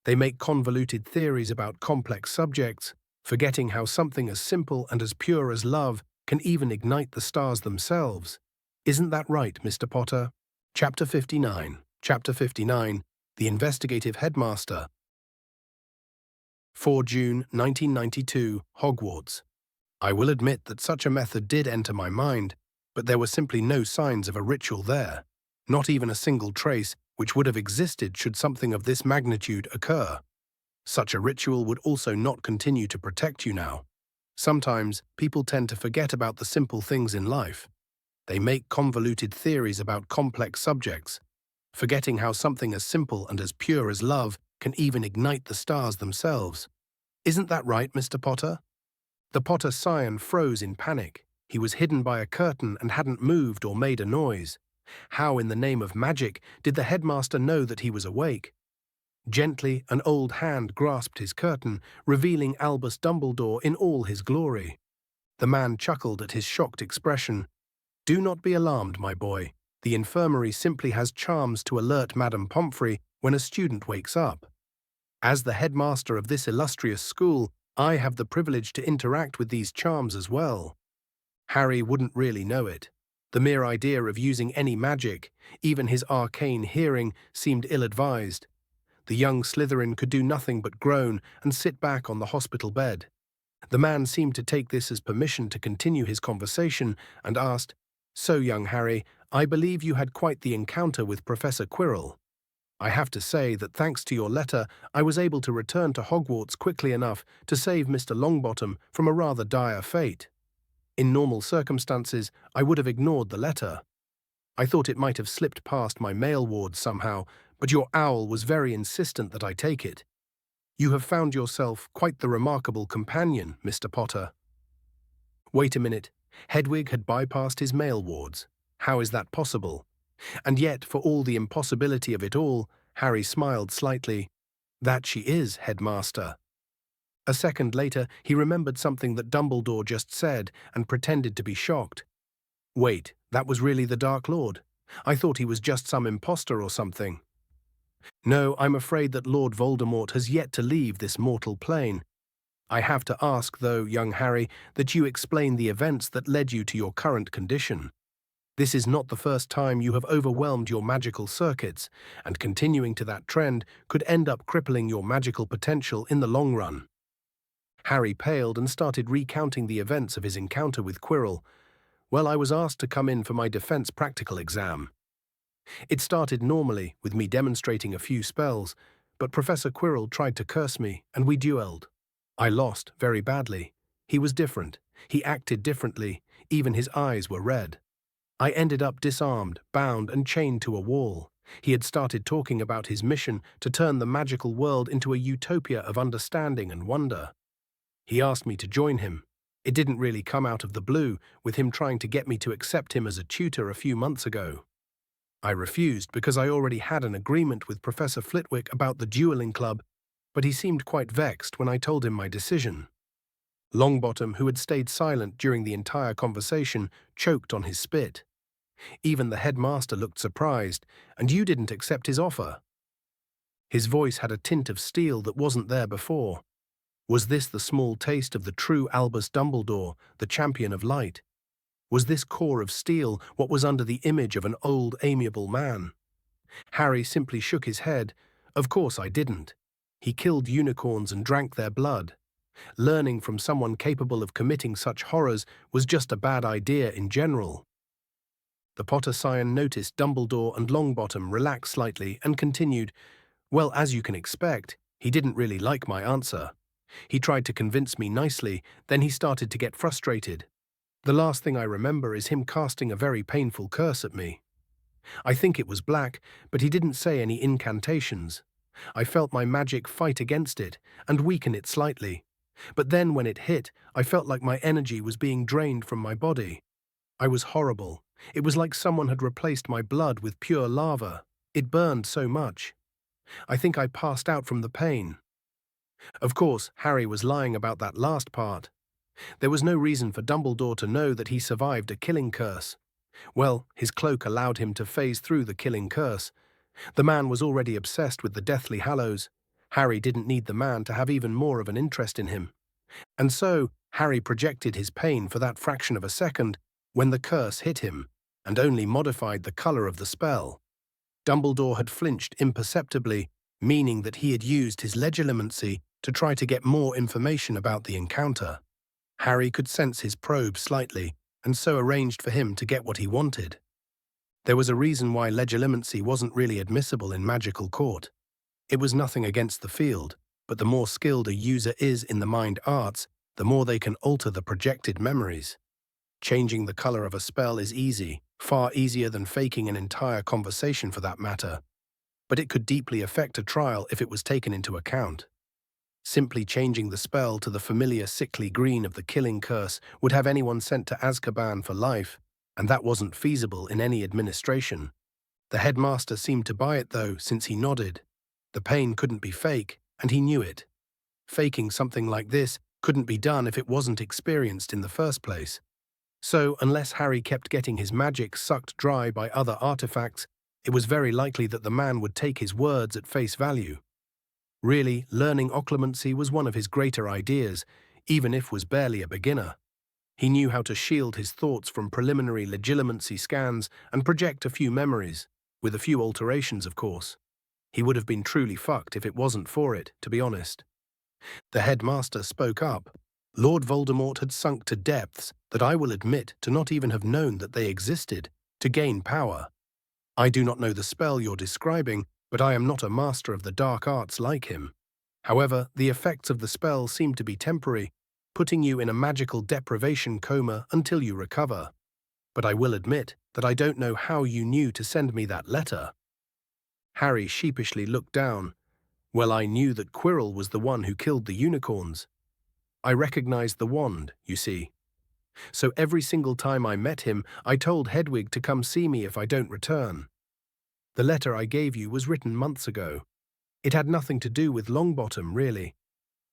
They make convoluted theories about complex subjects, forgetting how something as simple and as pure as love can even ignite the stars themselves. Isn't that right, Mr. Potter? Chapter 59. Chapter 59. The Investigative Headmaster. 4 June 1992, Hogwarts. I will admit that such a method did enter my mind, but there were simply no signs of a ritual there, not even a single trace which would have existed should something of this magnitude occur. Such a ritual would also not continue to protect you now. Sometimes people tend to forget about the simple things in life. They make convoluted theories about complex subjects, forgetting how something as simple and as pure as love can even ignite the stars themselves. Isn't that right, Mr. Potter? The Potter scion froze in panic. He was hidden by a curtain and hadn't moved or made a noise. How in the name of magic did the headmaster know that he was awake? Gently, an old hand grasped his curtain, revealing Albus Dumbledore in all his glory. The man chuckled at his shocked expression. "Do not be alarmed, my boy. The infirmary simply has charms to alert Madame Pomfrey when a student wakes up. As the headmaster of this illustrious school, I have the privilege to interact with these charms as well." Harry wouldn't really know it. The mere idea of using any magic, even his arcane hearing, seemed ill-advised. The young Slytherin could do nothing but groan and sit back on the hospital bed. The man seemed to take this as permission to continue his conversation and asked, "So, young Harry, I believe you had quite the encounter with Professor Quirrell. I have to say that thanks to your letter, I was able to return to Hogwarts quickly enough to save Mr. Longbottom from a rather dire fate. In normal circumstances, I would have ignored the letter. I thought it might have slipped past my mail ward somehow, but your owl was very insistent that I take it. You have found yourself quite the remarkable companion, Mr. Potter." Wait a minute. Hedwig had bypassed his mail wards. How is that possible? And yet, for all the impossibility of it all, Harry smiled slightly. "That she is, headmaster." A second later, he remembered something that Dumbledore just said and pretended to be shocked. "Wait, that was really the Dark Lord? I thought he was just some imposter or something." "No, I'm afraid that Lord Voldemort has yet to leave this mortal plane. I have to ask, though, young Harry, that you explain the events that led you to your current condition. This is not the first time you have overwhelmed your magical circuits, and continuing to that trend could end up crippling your magical potential in the long run." Harry paled and started recounting the events of his encounter with Quirrell. "Well, I was asked to come in for my defense practical exam. It started normally, with me demonstrating a few spells, but Professor Quirrell tried to curse me, and we duelled. I lost very badly. He was different. He acted differently. Even his eyes were red. I ended up disarmed, bound, and chained to a wall. He had started talking about his mission to turn the magical world into a utopia of understanding and wonder. He asked me to join him. It didn't really come out of the blue, with him trying to get me to accept him as a tutor a few months ago. I refused because I already had an agreement with Professor Flitwick about the dueling club, but he seemed quite vexed when I told him my decision. Longbottom, who had stayed silent during the entire conversation, choked on his spit. Even the headmaster looked surprised, and you didn't accept his offer. His voice had a tint of steel that wasn't there before. Was this the small taste of the true Albus Dumbledore, the champion of light? Was this core of steel what was under the image of an old, amiable man? Harry simply shook his head. "Of course I didn't. He killed unicorns and drank their blood. Learning from someone capable of committing such horrors was just a bad idea in general." The Potter scion noticed Dumbledore and Longbottom relax slightly and continued, "Well, as you can expect, he didn't really like my answer. He tried to convince me nicely, then he started to get frustrated. The last thing I remember is him casting a very painful curse at me. I think it was black, but he didn't say any incantations. I felt my magic fight against it and weaken it slightly. But then when it hit, I felt like my energy was being drained from my body. I was horrible. It was like someone had replaced my blood with pure lava. It burned so much. I think I passed out from the pain." Of course, Harry was lying about that last part. There was no reason for Dumbledore to know that he survived a killing curse. Well, his cloak allowed him to phase through the killing curse. The man was already obsessed with the Deathly Hallows. Harry didn't need the man to have even more of an interest in him. And so, Harry projected his pain for that fraction of a second when the curse hit him, and only modified the color of the spell. Dumbledore had flinched imperceptibly, meaning that he had used his legilimency to try to get more information about the encounter. Harry could sense his probe slightly, and so arranged for him to get what he wanted. There was a reason why legilimency wasn't really admissible in magical court. It was nothing against the field, but the more skilled a user is in the mind arts, the more they can alter the projected memories. Changing the color of a spell is easy, far easier than faking an entire conversation for that matter. But it could deeply affect a trial if it was taken into account. Simply changing the spell to the familiar sickly green of the killing curse would have anyone sent to Azkaban for life, and that wasn't feasible in any administration. The headmaster seemed to buy it though, since he nodded. The pain couldn't be fake, and he knew it. Faking something like this couldn't be done if it wasn't experienced in the first place. So, unless Harry kept getting his magic sucked dry by other artifacts, it was very likely that the man would take his words at face value. Really, learning occlumency was one of his greater ideas, even if was barely a beginner. He knew how to shield his thoughts from preliminary legilimency scans and project a few memories, with a few alterations, of course. He would have been truly fucked if it wasn't for it, to be honest. The headmaster spoke up. Lord Voldemort had sunk to depths that I will admit to not even have known that they existed, to gain power. I do not know the spell you're describing, but I am not a master of the dark arts like him. However, the effects of the spell seem to be temporary, putting you in a magical deprivation coma until you recover. But I will admit that I don't know how you knew to send me that letter. Harry sheepishly looked down. Well, I knew that Quirrell was the one who killed the unicorns. I recognized the wand, you see. So every single time I met him, I told Hedwig to come see me if I don't return. The letter I gave you was written months ago. It had nothing to do with Longbottom, really.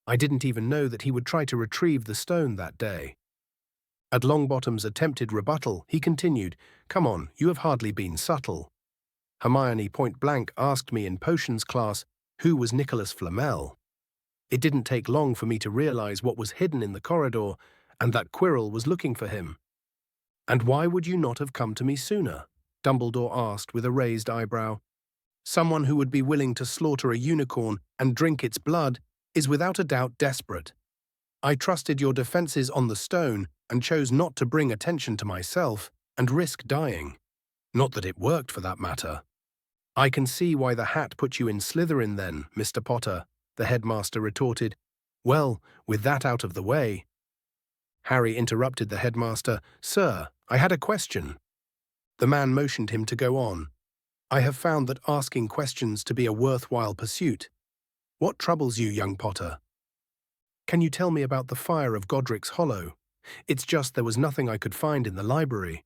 I didn't even know that he would try to retrieve the stone that day. At Longbottom's attempted rebuttal, he continued, "Come on, you have hardly been subtle. Hermione point-blank asked me in potions class who was Nicholas Flamel. It didn't take long for me to realize what was hidden in the corridor and that Quirrell was looking for him." "And why would you not have come to me sooner?" Dumbledore asked with a raised eyebrow. "Someone who would be willing to slaughter a unicorn and drink its blood is without a doubt desperate. I trusted your defenses on the stone and chose not to bring attention to myself and risk dying. Not that it worked for that matter." "I can see why the hat put you in Slytherin then, Mr. Potter," the headmaster retorted. "Well, with that out of the way—" Harry interrupted the headmaster. "Sir, I had a question." The man motioned him to go on. "I have found that asking questions to be a worthwhile pursuit. What troubles you, young Potter?" "Can you tell me about the fire of Godric's Hollow? It's just there was nothing I could find in the library.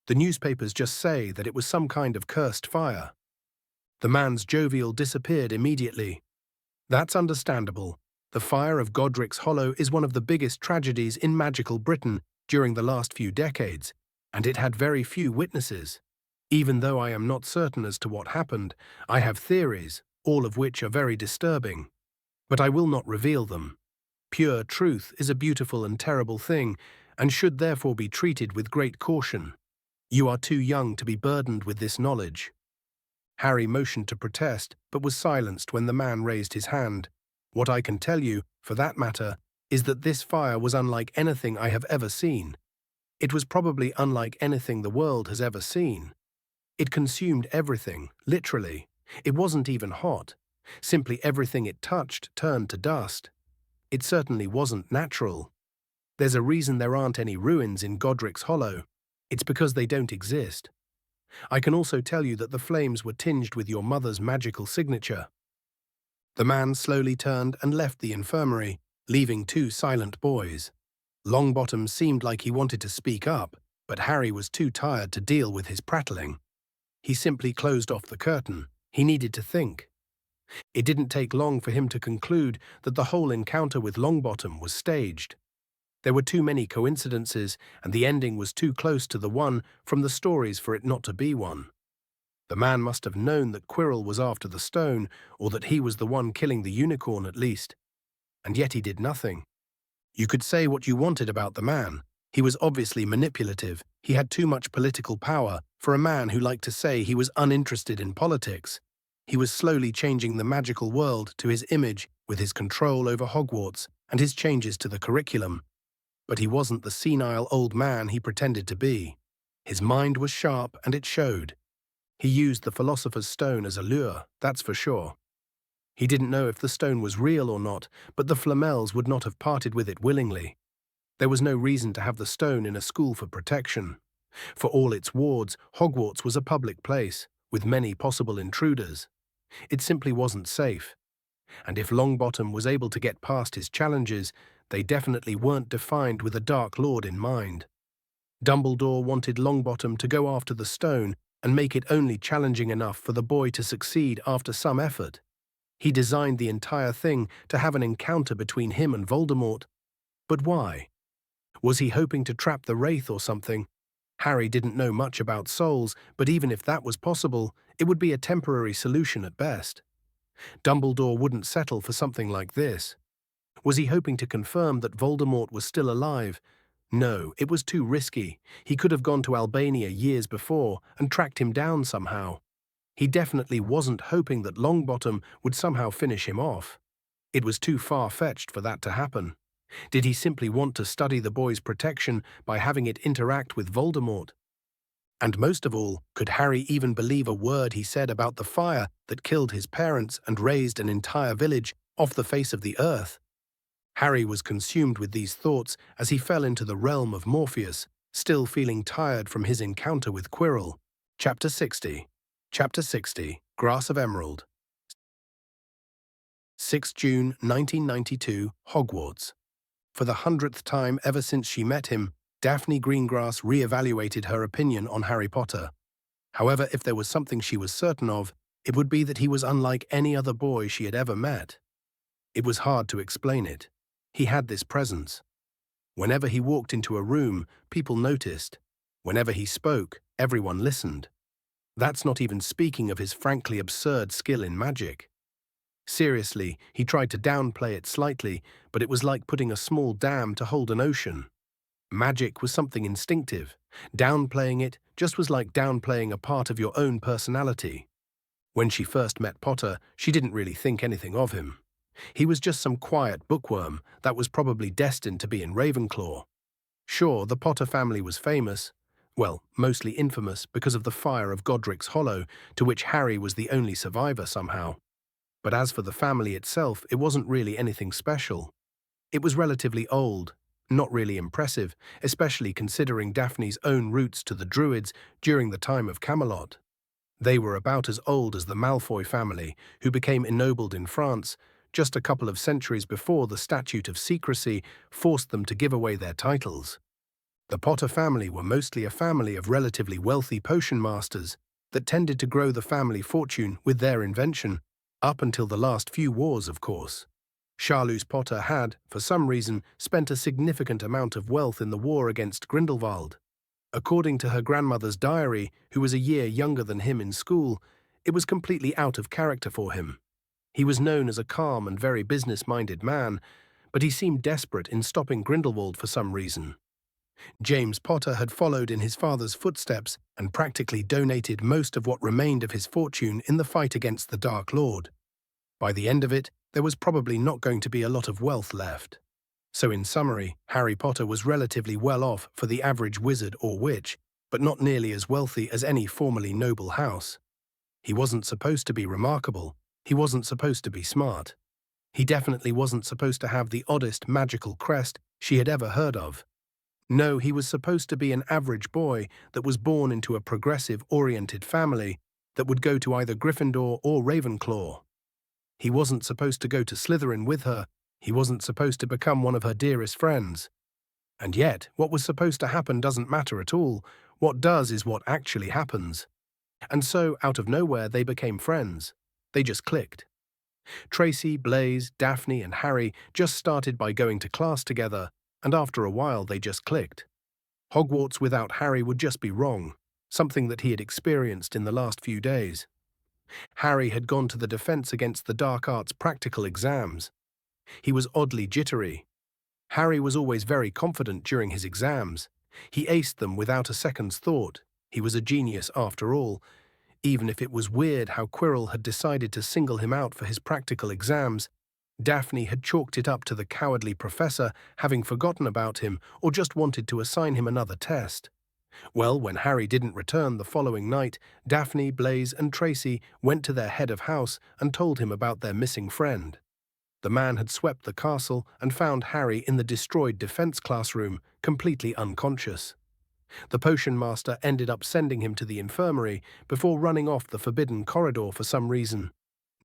The newspapers just say that it was some kind of cursed fire." The man's jovial disappeared immediately. "That's understandable. The fire of Godric's Hollow is one of the biggest tragedies in magical Britain during the last few decades, and it had very few witnesses. Even though I am not certain as to what happened, I have theories, all of which are very disturbing. But I will not reveal them. Pure truth is a beautiful and terrible thing, and should therefore be treated with great caution. You are too young to be burdened with this knowledge." Harry motioned to protest, but was silenced when the man raised his hand. "What I can tell you, for that matter, is that this fire was unlike anything I have ever seen. It was probably unlike anything the world has ever seen. It consumed everything, literally. It wasn't even hot. Simply everything it touched turned to dust. It certainly wasn't natural. There's a reason there aren't any ruins in Godric's Hollow. It's because they don't exist. I can also tell you that the flames were tinged with your mother's magical signature." The man slowly turned and left the infirmary, leaving two silent boys. Longbottom seemed like he wanted to speak up, but Harry was too tired to deal with his prattling. He simply closed off the curtain. He needed to think. It didn't take long for him to conclude that the whole encounter with Longbottom was staged. There were too many coincidences, and the ending was too close to the one from the stories for it not to be one. The man must have known that Quirrell was after the stone, or that he was the one killing the unicorn at least. And yet he did nothing. You could say what you wanted about the man. He was obviously manipulative. He had too much political power for a man who liked to say he was uninterested in politics. He was slowly changing the magical world to his image with his control over Hogwarts and his changes to the curriculum. But he wasn't the senile old man he pretended to be. His mind was sharp, and it showed. He used the Philosopher's Stone as a lure, that's for sure. He didn't know if the stone was real or not, but the Flamels would not have parted with it willingly. There was no reason to have the stone in a school for protection. For all its wards, Hogwarts was a public place, with many possible intruders. It simply wasn't safe. And if Longbottom was able to get past his challenges, they definitely weren't defined with a Dark Lord in mind. Dumbledore wanted Longbottom to go after the stone and make it only challenging enough for the boy to succeed after some effort. He designed the entire thing to have an encounter between him and Voldemort. But why? Was he hoping to trap the Wraith or something? Harry didn't know much about souls, but even if that was possible, it would be a temporary solution at best. Dumbledore wouldn't settle for something like this. Was he hoping to confirm that Voldemort was still alive? No, it was too risky. He could have gone to Albania years before and tracked him down somehow. He definitely wasn't hoping that Longbottom would somehow finish him off. It was too far-fetched for that to happen. Did he simply want to study the boy's protection by having it interact with Voldemort? And most of all, could Harry even believe a word he said about the fire that killed his parents and raised an entire village off the face of the earth? Harry was consumed with these thoughts as he fell into the realm of Morpheus, still feeling tired from his encounter with Quirrell. Chapter 60. Chapter 60. Grass of Emerald. 6 June 1992, Hogwarts. For the 100th time ever since she met him, Daphne Greengrass re-evaluated her opinion on Harry Potter. However, if there was something she was certain of, it would be that he was unlike any other boy she had ever met. It was hard to explain it. He had this presence. Whenever he walked into a room, people noticed. Whenever he spoke, everyone listened. That's not even speaking of his frankly absurd skill in magic. Seriously, he tried to downplay it slightly, but it was like putting a small dam to hold an ocean. Magic was something instinctive. Downplaying it just was like downplaying a part of your own personality. When she first met Potter, she didn't really think anything of him. He was just some quiet bookworm that was probably destined to be in Ravenclaw. Sure, the Potter family was famous. Well, mostly infamous because of the fire of Godric's Hollow, to which Harry was the only survivor somehow. But as for the family itself, it wasn't really anything special. It was relatively old, not really impressive, especially considering Daphne's own roots to the Druids during the time of Camelot. They were about as old as the Malfoy family, who became ennobled in France just a couple of centuries before the Statute of Secrecy forced them to give away their titles. The Potter family were mostly a family of relatively wealthy potion masters that tended to grow the family fortune with their invention, up until the last few wars, of course. Charlus Potter had, for some reason, spent a significant amount of wealth in the war against Grindelwald. According to her grandmother's diary, who was a year younger than him in school, it was completely out of character for him. He was known as a calm and very business-minded man, but he seemed desperate in stopping Grindelwald for some reason. James Potter had followed in his father's footsteps and practically donated most of what remained of his fortune in the fight against the Dark Lord. By the end of it, there was probably not going to be a lot of wealth left. So in summary, Harry Potter was relatively well off for the average wizard or witch, but not nearly as wealthy as any formerly noble house. He wasn't supposed to be remarkable. He wasn't supposed to be smart. He definitely wasn't supposed to have the oddest magical crest she had ever heard of. No, he was supposed to be an average boy that was born into a progressive-oriented family that would go to either Gryffindor or Ravenclaw. He wasn't supposed to go to Slytherin with her. He wasn't supposed to become one of her dearest friends. And yet, what was supposed to happen doesn't matter at all. What does is what actually happens. And so, out of nowhere, they became friends. They just clicked. Tracy, Blaise, Daphne, and Harry just started by going to class together, and after a while they just clicked. Hogwarts without Harry would just be wrong, something that he had experienced in the last few days. Harry had gone to the defense against the dark arts practical exams. He was oddly jittery. Harry was always very confident during his exams. He aced them without a second's thought. He was a genius after all, even if it was weird how Quirrell had decided to single him out for his practical exams. Daphne had chalked it up to the cowardly professor having forgotten about him or just wanted to assign him another test. Well, when Harry didn't return the following night, Daphne, Blaise, and Tracy went to their head of house and told him about their missing friend. The man had swept the castle and found Harry in the destroyed defense classroom, completely unconscious. The potion master ended up sending him to the infirmary before running off the forbidden corridor for some reason.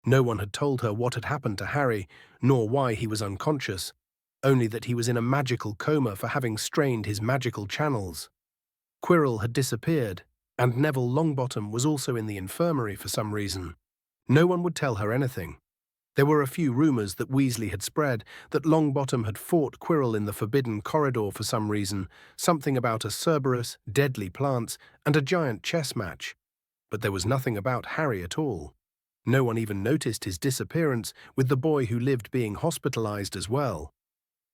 No one had told her what had happened to Harry, nor why he was unconscious, only that he was in a magical coma for having strained his magical channels. Quirrell had disappeared, and Neville Longbottom was also in the infirmary for some reason. No one would tell her anything. There were a few rumours that Weasley had spread that Longbottom had fought Quirrell in the forbidden corridor for some reason, something about a Cerberus, deadly plants, and a giant chess match. But there was nothing about Harry at all. No one even noticed his disappearance, with the boy who lived being hospitalised as well.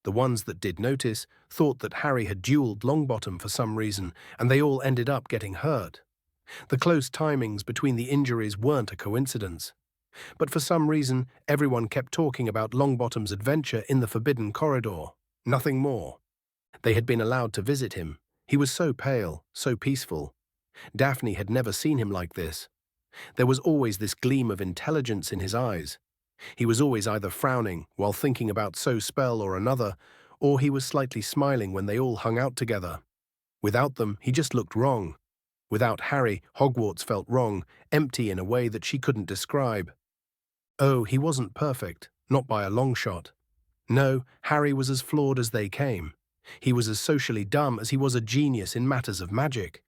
The ones that did notice thought that Harry had duelled Longbottom for some reason, and they all ended up getting hurt. The close timings between the injuries weren't a coincidence. But for some reason, everyone kept talking about Longbottom's adventure in the forbidden corridor. Nothing more. They had been allowed to visit him. He was so pale, so peaceful. Daphne had never seen him like this. There was always this gleam of intelligence in his eyes. He was always either frowning while thinking about so spell or another, or he was slightly smiling when they all hung out together. Without them, he just looked wrong. Without Harry, Hogwarts felt wrong, empty in a way that she couldn't describe. Oh, he wasn't perfect, not by a long shot. No, Harry was as flawed as they came. He was as socially dumb as he was a genius in matters of magic.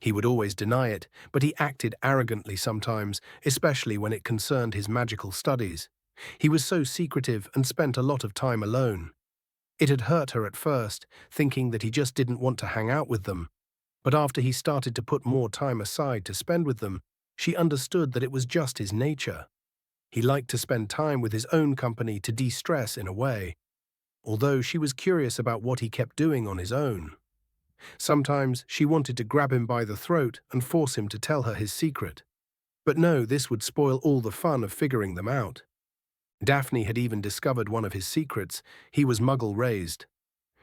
He would always deny it, but he acted arrogantly sometimes, especially when it concerned his magical studies. He was so secretive and spent a lot of time alone. It had hurt her at first, thinking that he just didn't want to hang out with them. But after he started to put more time aside to spend with them, she understood that it was just his nature. He liked to spend time with his own company to de-stress in a way, although she was curious about what he kept doing on his own. Sometimes she wanted to grab him by the throat and force him to tell her his secret. But no, this would spoil all the fun of figuring them out. Daphne had even discovered one of his secrets. He was Muggle-raised.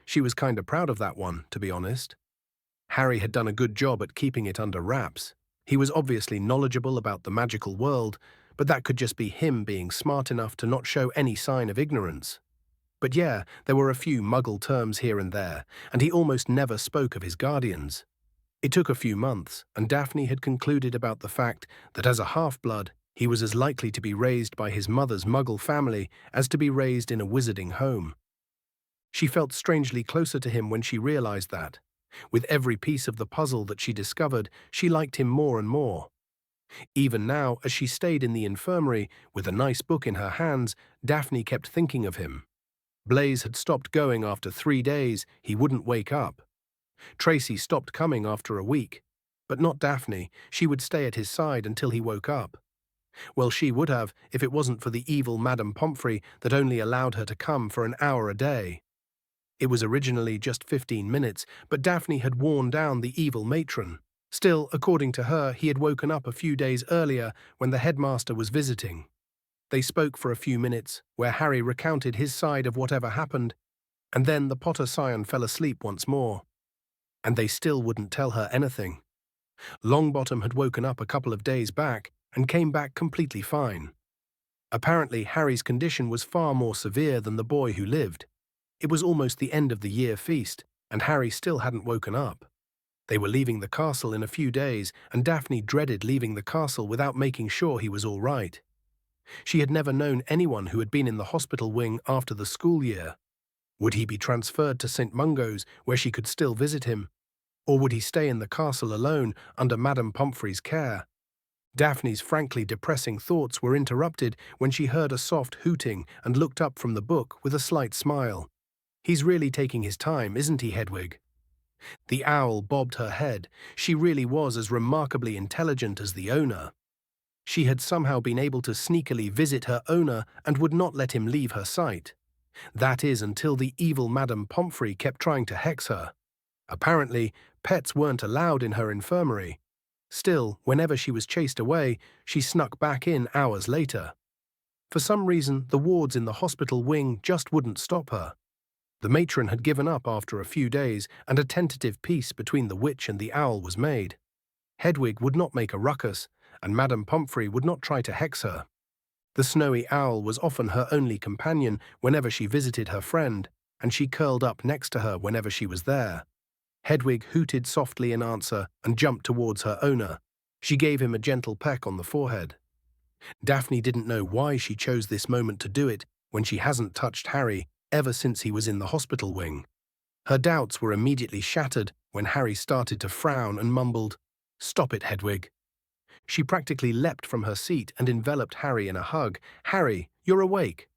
She was kinda proud of that one, to be honest. Harry had done a good job at keeping it under wraps. He was obviously knowledgeable about the magical world, but that could just be him being smart enough to not show any sign of ignorance. But yeah, there were a few Muggle terms here and there, and he almost never spoke of his guardians. It took a few months, and Daphne had concluded about the fact that as a half-blood, he was as likely to be raised by his mother's Muggle family as to be raised in a wizarding home. She felt strangely closer to him when she realized that. With every piece of the puzzle that she discovered, she liked him more and more. Even now, as she stayed in the infirmary, with a nice book in her hands, Daphne kept thinking of him. Blaise had stopped going after 3 days, he wouldn't wake up. Tracy stopped coming after a week. But not Daphne, she would stay at his side until he woke up. Well, she would have if it wasn't for the evil Madame Pomfrey that only allowed her to come for an hour a day. It was originally just 15 minutes, but Daphne had worn down the evil matron. Still, according to her, he had woken up a few days earlier when the headmaster was visiting. They spoke for a few minutes, where Harry recounted his side of whatever happened, and then the Potter scion fell asleep once more. And they still wouldn't tell her anything. Longbottom had woken up a couple of days back and came back completely fine. Apparently, Harry's condition was far more severe than the boy who lived. It was almost the end of the year feast, and Harry still hadn't woken up. They were leaving the castle in a few days, and Daphne dreaded leaving the castle without making sure he was all right. She had never known anyone who had been in the hospital wing after the school year. Would he be transferred to St. Mungo's, where she could still visit him? Or would he stay in the castle alone under Madame Pomfrey's care? Daphne's frankly depressing thoughts were interrupted when she heard a soft hooting and looked up from the book with a slight smile. "He's really taking his time, isn't he, Hedwig?" The owl bobbed her head. She really was as remarkably intelligent as the owner. She had somehow been able to sneakily visit her owner and would not let him leave her sight. That is, until the evil Madame Pomfrey kept trying to hex her. Apparently, pets weren't allowed in her infirmary. Still, whenever she was chased away, she snuck back in hours later. For some reason, the wards in the hospital wing just wouldn't stop her. The matron had given up after a few days, and a tentative peace between the witch and the owl was made. Hedwig would not make a ruckus, and Madame Pomfrey would not try to hex her. The snowy owl was often her only companion whenever she visited her friend, and she curled up next to her whenever she was there. Hedwig hooted softly in answer and jumped towards her owner. She gave him a gentle peck on the forehead. Daphne didn't know why she chose this moment to do it when she hasn't touched Harry ever since he was in the hospital wing. Her doubts were immediately shattered when Harry started to frown and mumbled, "Stop it, Hedwig." She practically leapt from her seat and enveloped Harry in a hug. "Harry, you're awake."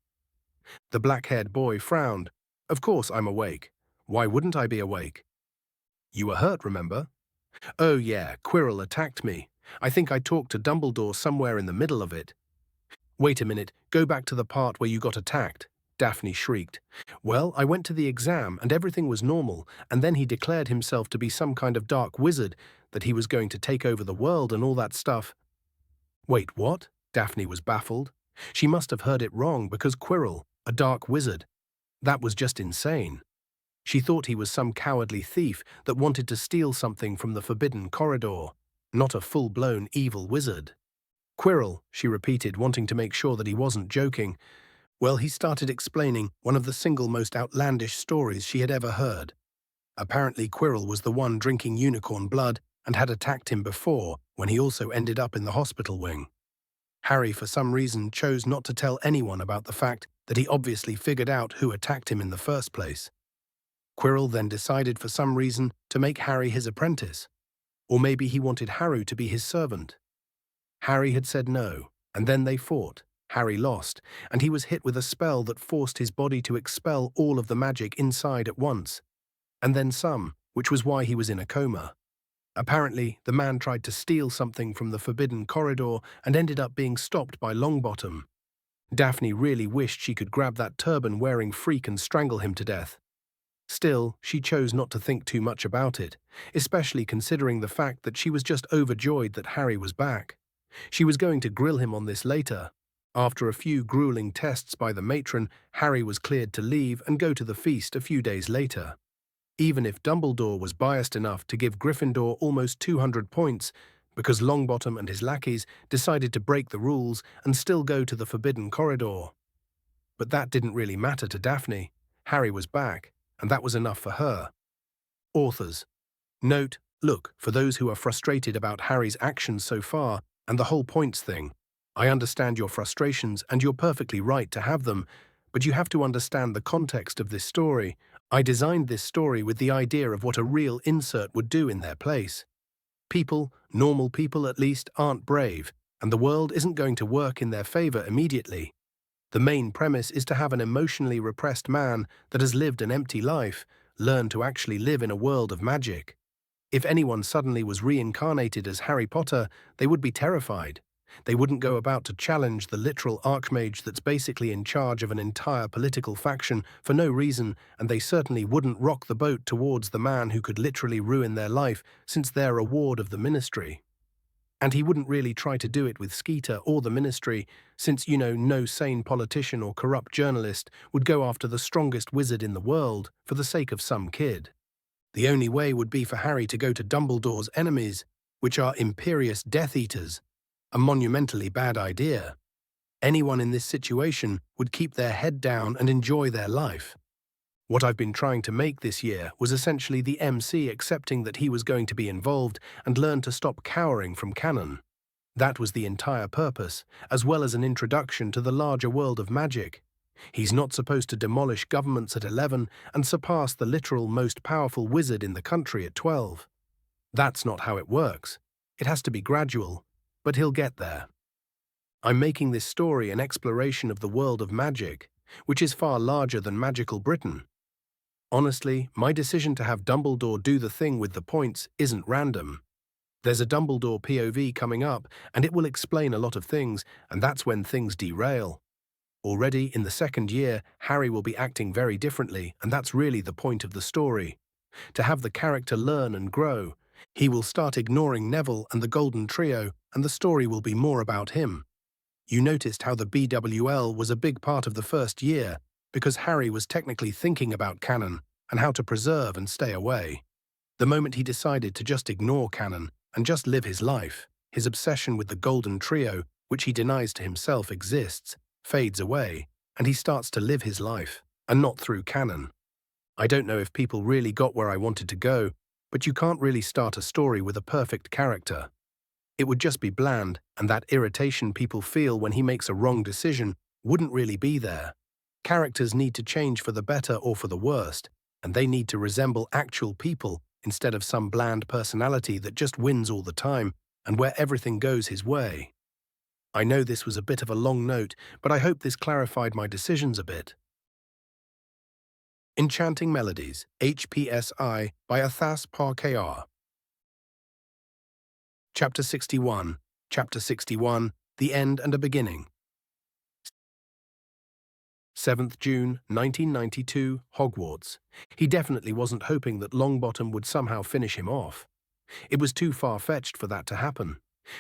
The black-haired boy frowned. "Of course I'm awake. Why wouldn't I be awake?" "You were hurt, remember?" "Oh yeah, Quirrell attacked me. I think I talked to Dumbledore somewhere in the middle of it." "Wait a minute, go back to the part where you got attacked," Daphne shrieked. "Well, I went to the exam and everything was normal, and then he declared himself to be some kind of dark wizard, that he was going to take over the world and all that stuff." "Wait, what?" Daphne was baffled. She must have heard it wrong because Quirrell, a dark wizard, that was just insane. She thought he was some cowardly thief that wanted to steal something from the forbidden corridor, not a full-blown evil wizard. "Quirrell," she repeated, wanting to make sure that he wasn't joking. Well, he started explaining one of the single most outlandish stories she had ever heard. Apparently Quirrell was the one drinking unicorn blood and had attacked him before, when he also ended up in the hospital wing. Harry, for some reason, chose not to tell anyone about the fact that he obviously figured out who attacked him in the first place. Quirrell then decided for some reason to make Harry his apprentice. Or maybe he wanted Harry to be his servant. Harry had said no, and then they fought. Harry lost, and he was hit with a spell that forced his body to expel all of the magic inside at once, and then some, which was why he was in a coma. Apparently, the man tried to steal something from the forbidden corridor and ended up being stopped by Longbottom. Daphne really wished she could grab that turban-wearing freak and strangle him to death. Still, she chose not to think too much about it, especially considering the fact that she was just overjoyed that Harry was back. She was going to grill him on this later. After a few grueling tests by the matron, Harry was cleared to leave and go to the feast a few days later. Even if Dumbledore was biased enough to give Gryffindor almost 200 points, because Longbottom and his lackeys decided to break the rules and still go to the forbidden corridor. But that didn't really matter to Daphne. Harry was back, and that was enough for her. Authors. Note, look, for those who are frustrated about Harry's actions so far and the whole points thing, I understand your frustrations and you're perfectly right to have them, but you have to understand the context of this story. I designed this story with the idea of what a real insert would do in their place. People, normal people at least, aren't brave, and the world isn't going to work in their favor immediately. The main premise is to have an emotionally repressed man that has lived an empty life learn to actually live in a world of magic. If anyone suddenly was reincarnated as Harry Potter, they would be terrified. They wouldn't go about to challenge the literal archmage that's basically in charge of an entire political faction for no reason, and they certainly wouldn't rock the boat towards the man who could literally ruin their life since they're a ward of the Ministry. And he wouldn't really try to do it with Skeeter or the Ministry, since, no sane politician or corrupt journalist would go after the strongest wizard in the world for the sake of some kid. The only way would be for Harry to go to Dumbledore's enemies, which are imperious Death Eaters, a monumentally bad idea. Anyone in this situation would keep their head down and enjoy their life. What I've been trying to make this year was essentially the MC accepting that he was going to be involved and learn to stop cowering from canon. That was the entire purpose, as well as an introduction to the larger world of magic. He's not supposed to demolish governments at 11 and surpass the literal most powerful wizard in the country at 12. That's not how it works. It has to be gradual, but he'll get there. I'm making this story an exploration of the world of magic, which is far larger than magical Britain. Honestly, my decision to have Dumbledore do the thing with the points isn't random. There's a Dumbledore POV coming up, and it will explain a lot of things, and that's when things derail. Already, in the second year, Harry will be acting very differently, and that's really the point of the story. To have the character learn and grow, he will start ignoring Neville and the Golden Trio, and the story will be more about him. You noticed how the BWL was a big part of the first year, because Harry was technically thinking about canon and how to preserve and stay away. The moment he decided to just ignore canon and just live his life, his obsession with the Golden Trio which he denies to himself exists, fades away, and he starts to live his life, and not through canon. I don't know if people really got where I wanted to go, but you can't really start a story with a perfect character. It would just be bland, and that irritation people feel when he makes a wrong decision wouldn't really be there. Characters need to change for the better or for the worst, and they need to resemble actual people instead of some bland personality that just wins all the time and where everything goes his way. I know this was a bit of a long note, but I hope this clarified my decisions a bit. Enchanting Melodies, HPSI, by Athas Parkar. Chapter 61. Chapter 61, The End and a Beginning. 7th June, 1992, Hogwarts. He definitely wasn't hoping that Longbottom would somehow finish him off. It was too far-fetched for that to happen.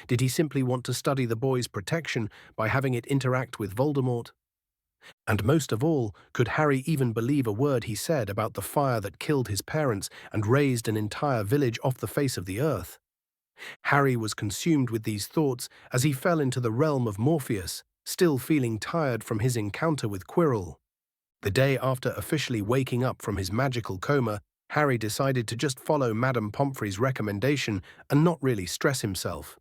Did he simply want to study the boy's protection by having it interact with Voldemort? And most of all, could Harry even believe a word he said about the fire that killed his parents and raised an entire village off the face of the earth? Harry was consumed with these thoughts as he fell into the realm of Morpheus, still feeling tired from his encounter with Quirrell. The day after officially waking up from his magical coma, Harry decided to just follow Madame Pomfrey's recommendation and not really stress himself.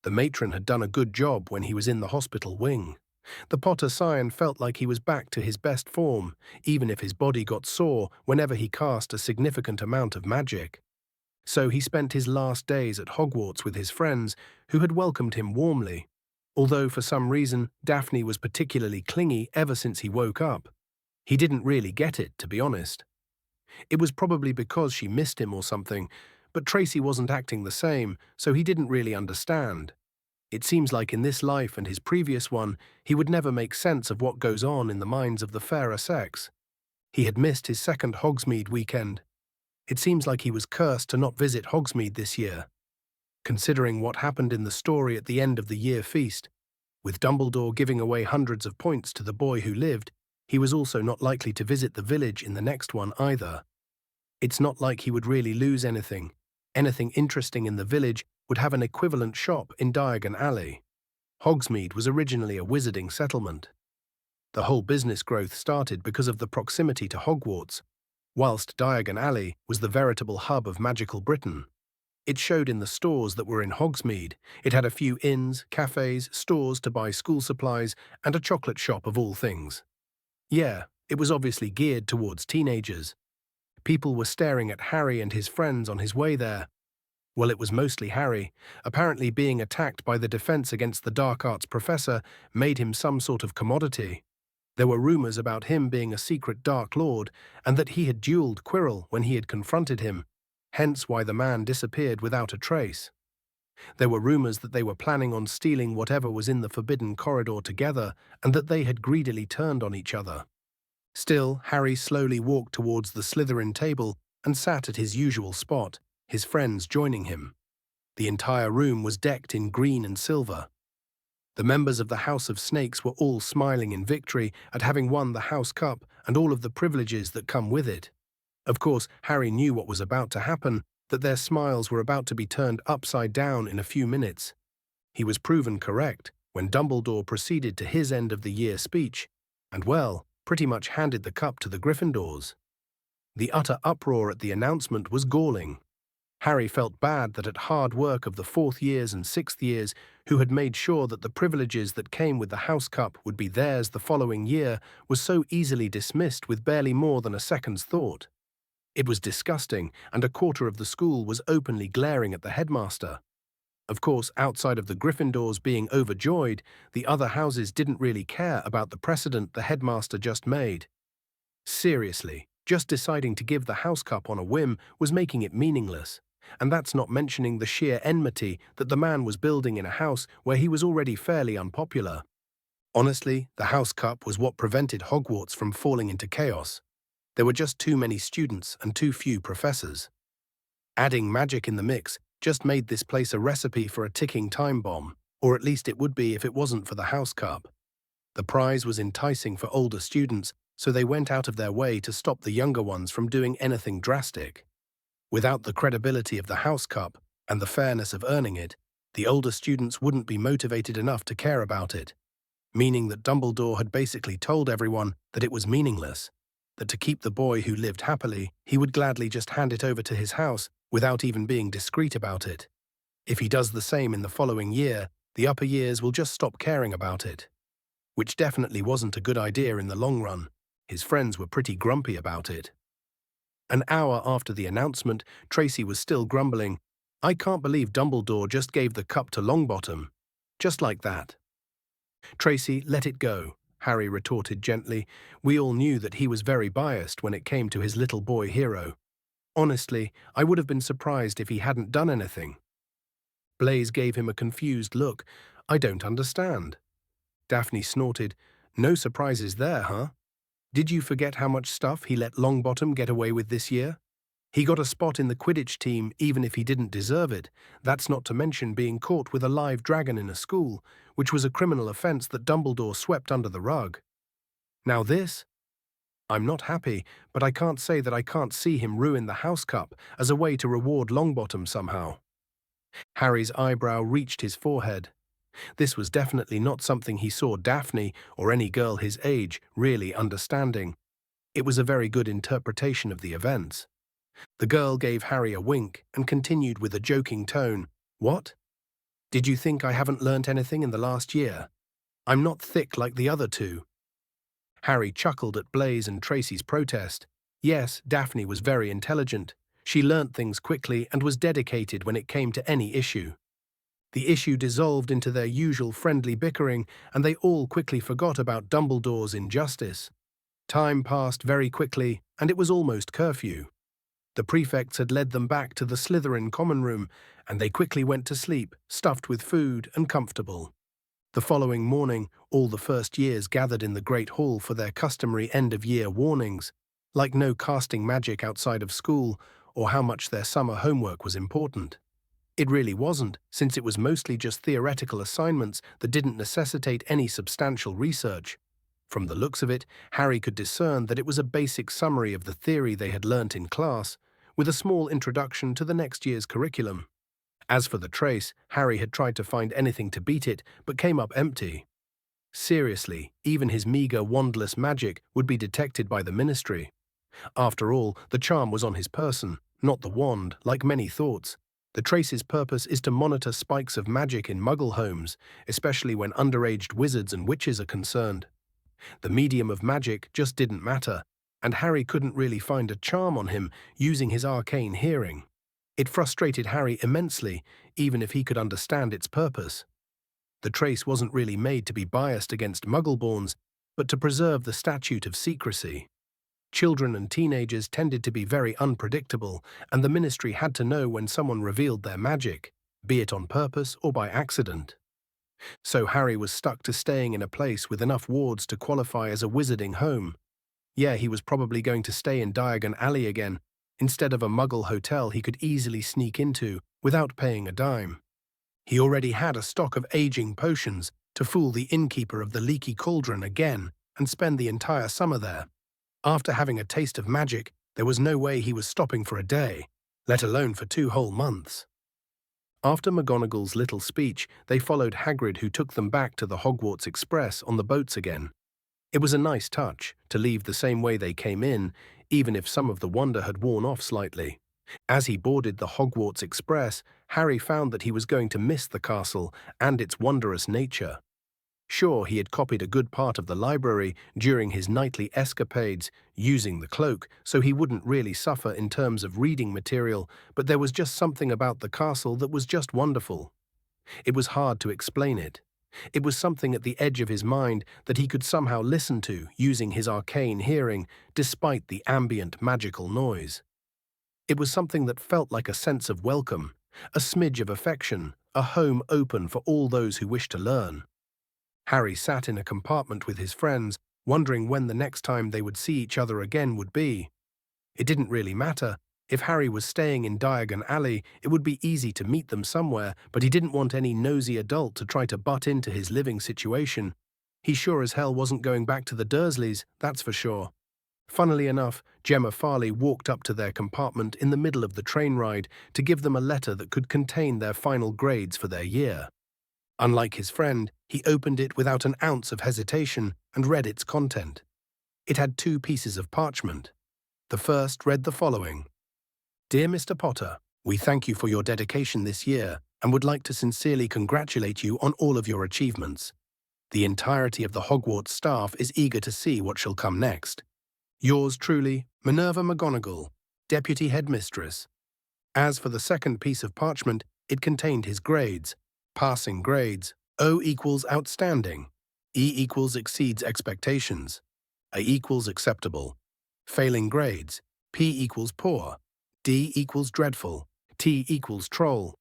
The matron had done a good job when he was in the hospital wing. The Potter Scion felt like he was back to his best form, even if his body got sore whenever he cast a significant amount of magic. So he spent his last days at Hogwarts with his friends, who had welcomed him warmly. Although for some reason Daphne was particularly clingy ever since he woke up. He didn't really get it, to be honest. It was probably because she missed him or something, but Tracy wasn't acting the same, so he didn't really understand. It seems like in this life and his previous one, he would never make sense of what goes on in the minds of the fairer sex. He had missed his second Hogsmeade weekend. It seems like he was cursed to not visit Hogsmeade this year. Considering what happened in the story at the end of the year feast, with Dumbledore giving away hundreds of points to the boy who lived, he was also not likely to visit the village in the next one either. It's not like he would really lose anything. Anything interesting in the village would have an equivalent shop in Diagon Alley. Hogsmeade was originally a wizarding settlement. The whole business growth started because of the proximity to Hogwarts, whilst Diagon Alley was the veritable hub of magical Britain. It showed in the stores that were in Hogsmeade. It had a few inns, cafes, stores to buy school supplies, and a chocolate shop of all things. Yeah, it was obviously geared towards teenagers. People were staring at Harry and his friends on his way there. Well, it was mostly Harry. Apparently being attacked by the Defense Against the Dark Arts professor made him some sort of commodity. There were rumors about him being a secret Dark Lord and that he had duelled Quirrell when he had confronted him, hence why the man disappeared without a trace. There were rumors that they were planning on stealing whatever was in the Forbidden Corridor together and that they had greedily turned on each other. Still, Harry slowly walked towards the Slytherin table and sat at his usual spot, his friends joining him. The entire room was decked in green and silver. The members of the House of Snakes were all smiling in victory at having won the House Cup and all of the privileges that come with it. Of course, Harry knew what was about to happen, that their smiles were about to be turned upside down in a few minutes. He was proven correct when Dumbledore proceeded to his end of the year speech, and well, pretty much handed the cup to the Gryffindors. The utter uproar at the announcement was galling. Harry felt bad that at hard work of the 4th years and 6th years, who had made sure that the privileges that came with the House Cup would be theirs the following year, was so easily dismissed with barely more than a second's thought. It was disgusting, and a quarter of the school was openly glaring at the headmaster. Of course, outside of the Gryffindors being overjoyed, the other houses didn't really care about the precedent the headmaster just made. Seriously, just deciding to give the House Cup on a whim was making it meaningless. And that's not mentioning the sheer enmity that the man was building in a house where he was already fairly unpopular. Honestly, the House Cup was what prevented Hogwarts from falling into chaos. There were just too many students and too few professors. Adding magic in the mix just made this place a recipe for a ticking time bomb, or at least it would be if it wasn't for the House Cup. The prize was enticing for older students, so they went out of their way to stop the younger ones from doing anything drastic. Without the credibility of the House Cup and the fairness of earning it, The older students wouldn't be motivated enough to care about it, meaning that Dumbledore had basically told everyone that it was meaningless, that to keep the boy who lived happily, he would gladly just hand it over to his house without even being discreet about it. If he does the same in the following year, the upper years will just stop caring about it. Which definitely wasn't a good idea in the long run. His friends were pretty grumpy about it. An hour after the announcement, Tracy was still grumbling. "I can't believe Dumbledore just gave the cup to Longbottom. Just like that." "Tracy, let it go," Harry retorted gently. "We all knew that he was very biased when it came to his little boy hero. Honestly, I would have been surprised if he hadn't done anything." Blaise gave him a confused look. "I don't understand." Daphne snorted. "No surprises there, huh? Did you forget how much stuff he let Longbottom get away with this year? He got a spot in the Quidditch team even if he didn't deserve it. That's not to mention being caught with a live dragon in a school, which was a criminal offense that Dumbledore swept under the rug. Now this? I'm not happy, but I can't say that I can't see him ruin the House Cup as a way to reward Longbottom somehow." Harry's eyebrow reached his forehead. This was definitely not something he saw Daphne, or any girl his age, really understanding. It was a very good interpretation of the events. The girl gave Harry a wink and continued with a joking tone. "What? Did you think I haven't learnt anything in the last year? I'm not thick like the other two." Harry chuckled at Blaise and Tracy's protest. Yes, Daphne was very intelligent. She learnt things quickly and was dedicated when it came to any issue. The issue dissolved into their usual friendly bickering, and they all quickly forgot about Dumbledore's injustice. Time passed very quickly, and it was almost curfew. The prefects had led them back to the Slytherin common room, and they quickly went to sleep, stuffed with food and comfortable. The following morning, all the first years gathered in the Great Hall for their customary end-of-year warnings, like no casting magic outside of school or how much their summer homework was important. It really wasn't, since it was mostly just theoretical assignments that didn't necessitate any substantial research. From the looks of it, Harry could discern that it was a basic summary of the theory they had learnt in class, with a small introduction to the next year's curriculum. As for the trace, Harry had tried to find anything to beat it, but came up empty. Seriously, even his meager wandless magic would be detected by the Ministry. After all, the charm was on his person, not the wand, like many thoughts. The trace's purpose is to monitor spikes of magic in Muggle homes, especially when underaged wizards and witches are concerned. The medium of magic just didn't matter, and Harry couldn't really find a charm on him using his arcane hearing. It frustrated Harry immensely, even if he could understand its purpose. The trace wasn't really made to be biased against Muggleborns, but to preserve the statute of secrecy. Children and teenagers tended to be very unpredictable, and the Ministry had to know when someone revealed their magic, be it on purpose or by accident. So Harry was stuck to staying in a place with enough wards to qualify as a wizarding home. Yeah, he was probably going to stay in Diagon Alley again, instead of a Muggle hotel he could easily sneak into without paying a dime. He already had a stock of aging potions to fool the innkeeper of the Leaky Cauldron again and spend the entire summer there. After having a taste of magic, there was no way he was stopping for a day, let alone for 2 whole months. After McGonagall's little speech, they followed Hagrid, who took them back to the Hogwarts Express on the boats again. It was a nice touch to leave the same way they came in, even if some of the wonder had worn off slightly. As he boarded the Hogwarts Express, Harry found that he was going to miss the castle and its wondrous nature. Sure, he had copied a good part of the library during his nightly escapades, using the cloak, so he wouldn't really suffer in terms of reading material, but there was just something about the castle that was just wonderful. It was hard to explain it. It was something at the edge of his mind that he could somehow listen to using his arcane hearing, despite the ambient magical noise. It was something that felt like a sense of welcome, a smidge of affection, a home open for all those who wish to learn. Harry sat in a compartment with his friends, wondering when the next time they would see each other again would be. It didn't really matter. If Harry was staying in Diagon Alley, it would be easy to meet them somewhere, but he didn't want any nosy adult to try to butt into his living situation. He sure as hell wasn't going back to the Dursleys, that's for sure. Funnily enough, Gemma Farley walked up to their compartment in the middle of the train ride to give them a letter that could contain their final grades for their year. Unlike his friend, he opened it without an ounce of hesitation and read its content. It had 2 pieces of parchment. The first read the following: Dear Mr. Potter, we thank you for your dedication this year and would like to sincerely congratulate you on all of your achievements. The entirety of the Hogwarts staff is eager to see what shall come next. Yours truly, Minerva McGonagall, Deputy Headmistress. As for the second piece of parchment, it contained his grades. Passing grades: O equals outstanding, E equals exceeds expectations, A equals acceptable. Failing grades: P equals poor, D equals dreadful, T equals troll.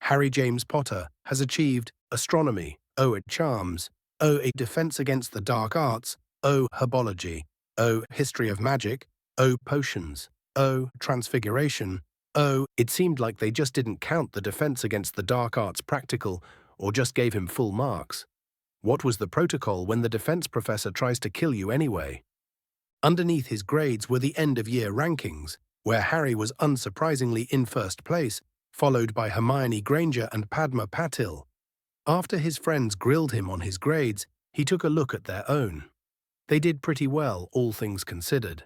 Harry James Potter has achieved astronomy, O charms, O a defense against the dark arts, O herbology, O history of magic, O potions, O transfiguration, O. It seemed like they just didn't count the defense against the dark arts practical or just gave him full marks. What was the protocol when the defense professor tries to kill you anyway? Underneath his grades were the end-of-year rankings, where Harry was unsurprisingly in first place, followed by Hermione Granger and Padma Patil. After his friends grilled him on his grades, he took a look at their own. They did pretty well, all things considered.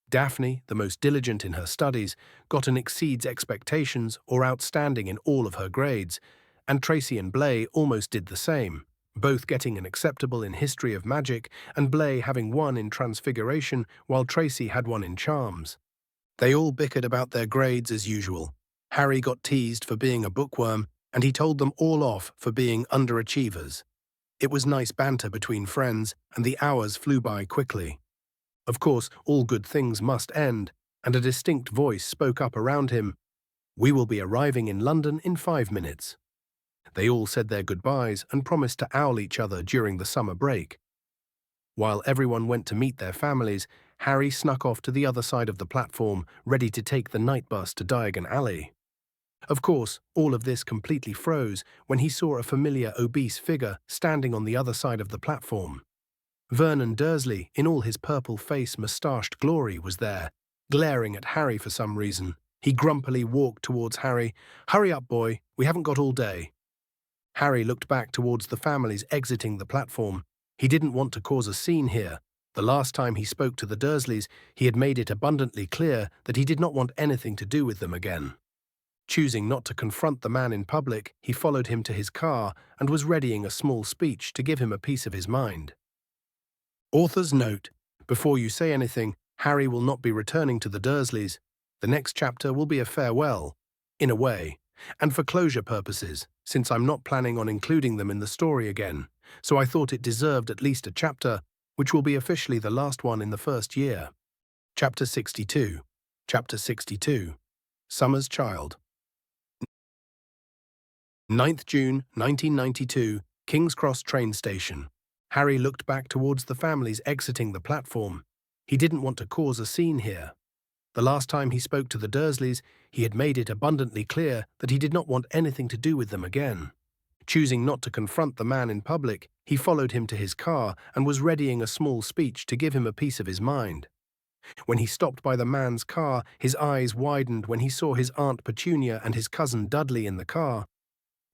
Daphne, the most diligent in her studies, got an exceeds expectations or outstanding in all of her grades, and Tracy and Blay almost did the same, both getting an acceptable in history of magic and Blay having 1 in transfiguration while Tracy had 1 in charms. They all bickered about their grades as usual. Harry got teased for being a bookworm, and he told them all off for being underachievers. It was nice banter between friends, and the hours flew by quickly. Of course, all good things must end, and a distinct voice spoke up around him. We will be arriving in London in 5 minutes. They all said their goodbyes and promised to owl each other during the summer break. While everyone went to meet their families, Harry snuck off to the other side of the platform, ready to take the night bus to Diagon Alley. Of course, all of this completely froze when he saw a familiar obese figure standing on the other side of the platform. Vernon Dursley, in all his purple face moustached glory, was there, glaring at Harry for some reason. He grumpily walked towards Harry. Hurry up, boy, we haven't got all day. Harry looked back towards the families exiting the platform. He didn't want to cause a scene here. The last time he spoke to the Dursleys, he had made it abundantly clear that he did not want anything to do with them again. Choosing not to confront the man in public, he followed him to his car and was readying a small speech to give him a piece of his mind. Author's note: before you say anything, Harry will not be returning to the Dursleys. The next chapter will be a farewell, in a way, and for closure purposes, since I'm not planning on including them in the story again, so I thought it deserved at least a chapter, which will be officially the last one in the first year. Chapter 62. Chapter 62. Summer's Child. 9th June 1992, King's Cross train station. Harry looked back towards the families exiting the platform. He didn't want to cause a scene here. The last time he spoke to the Dursleys, he had made it abundantly clear that he did not want anything to do with them again. Choosing not to confront the man in public, he followed him to his car and was readying a small speech to give him a piece of his mind. When he stopped by the man's car, his eyes widened when he saw his Aunt Petunia and his cousin Dudley in the car.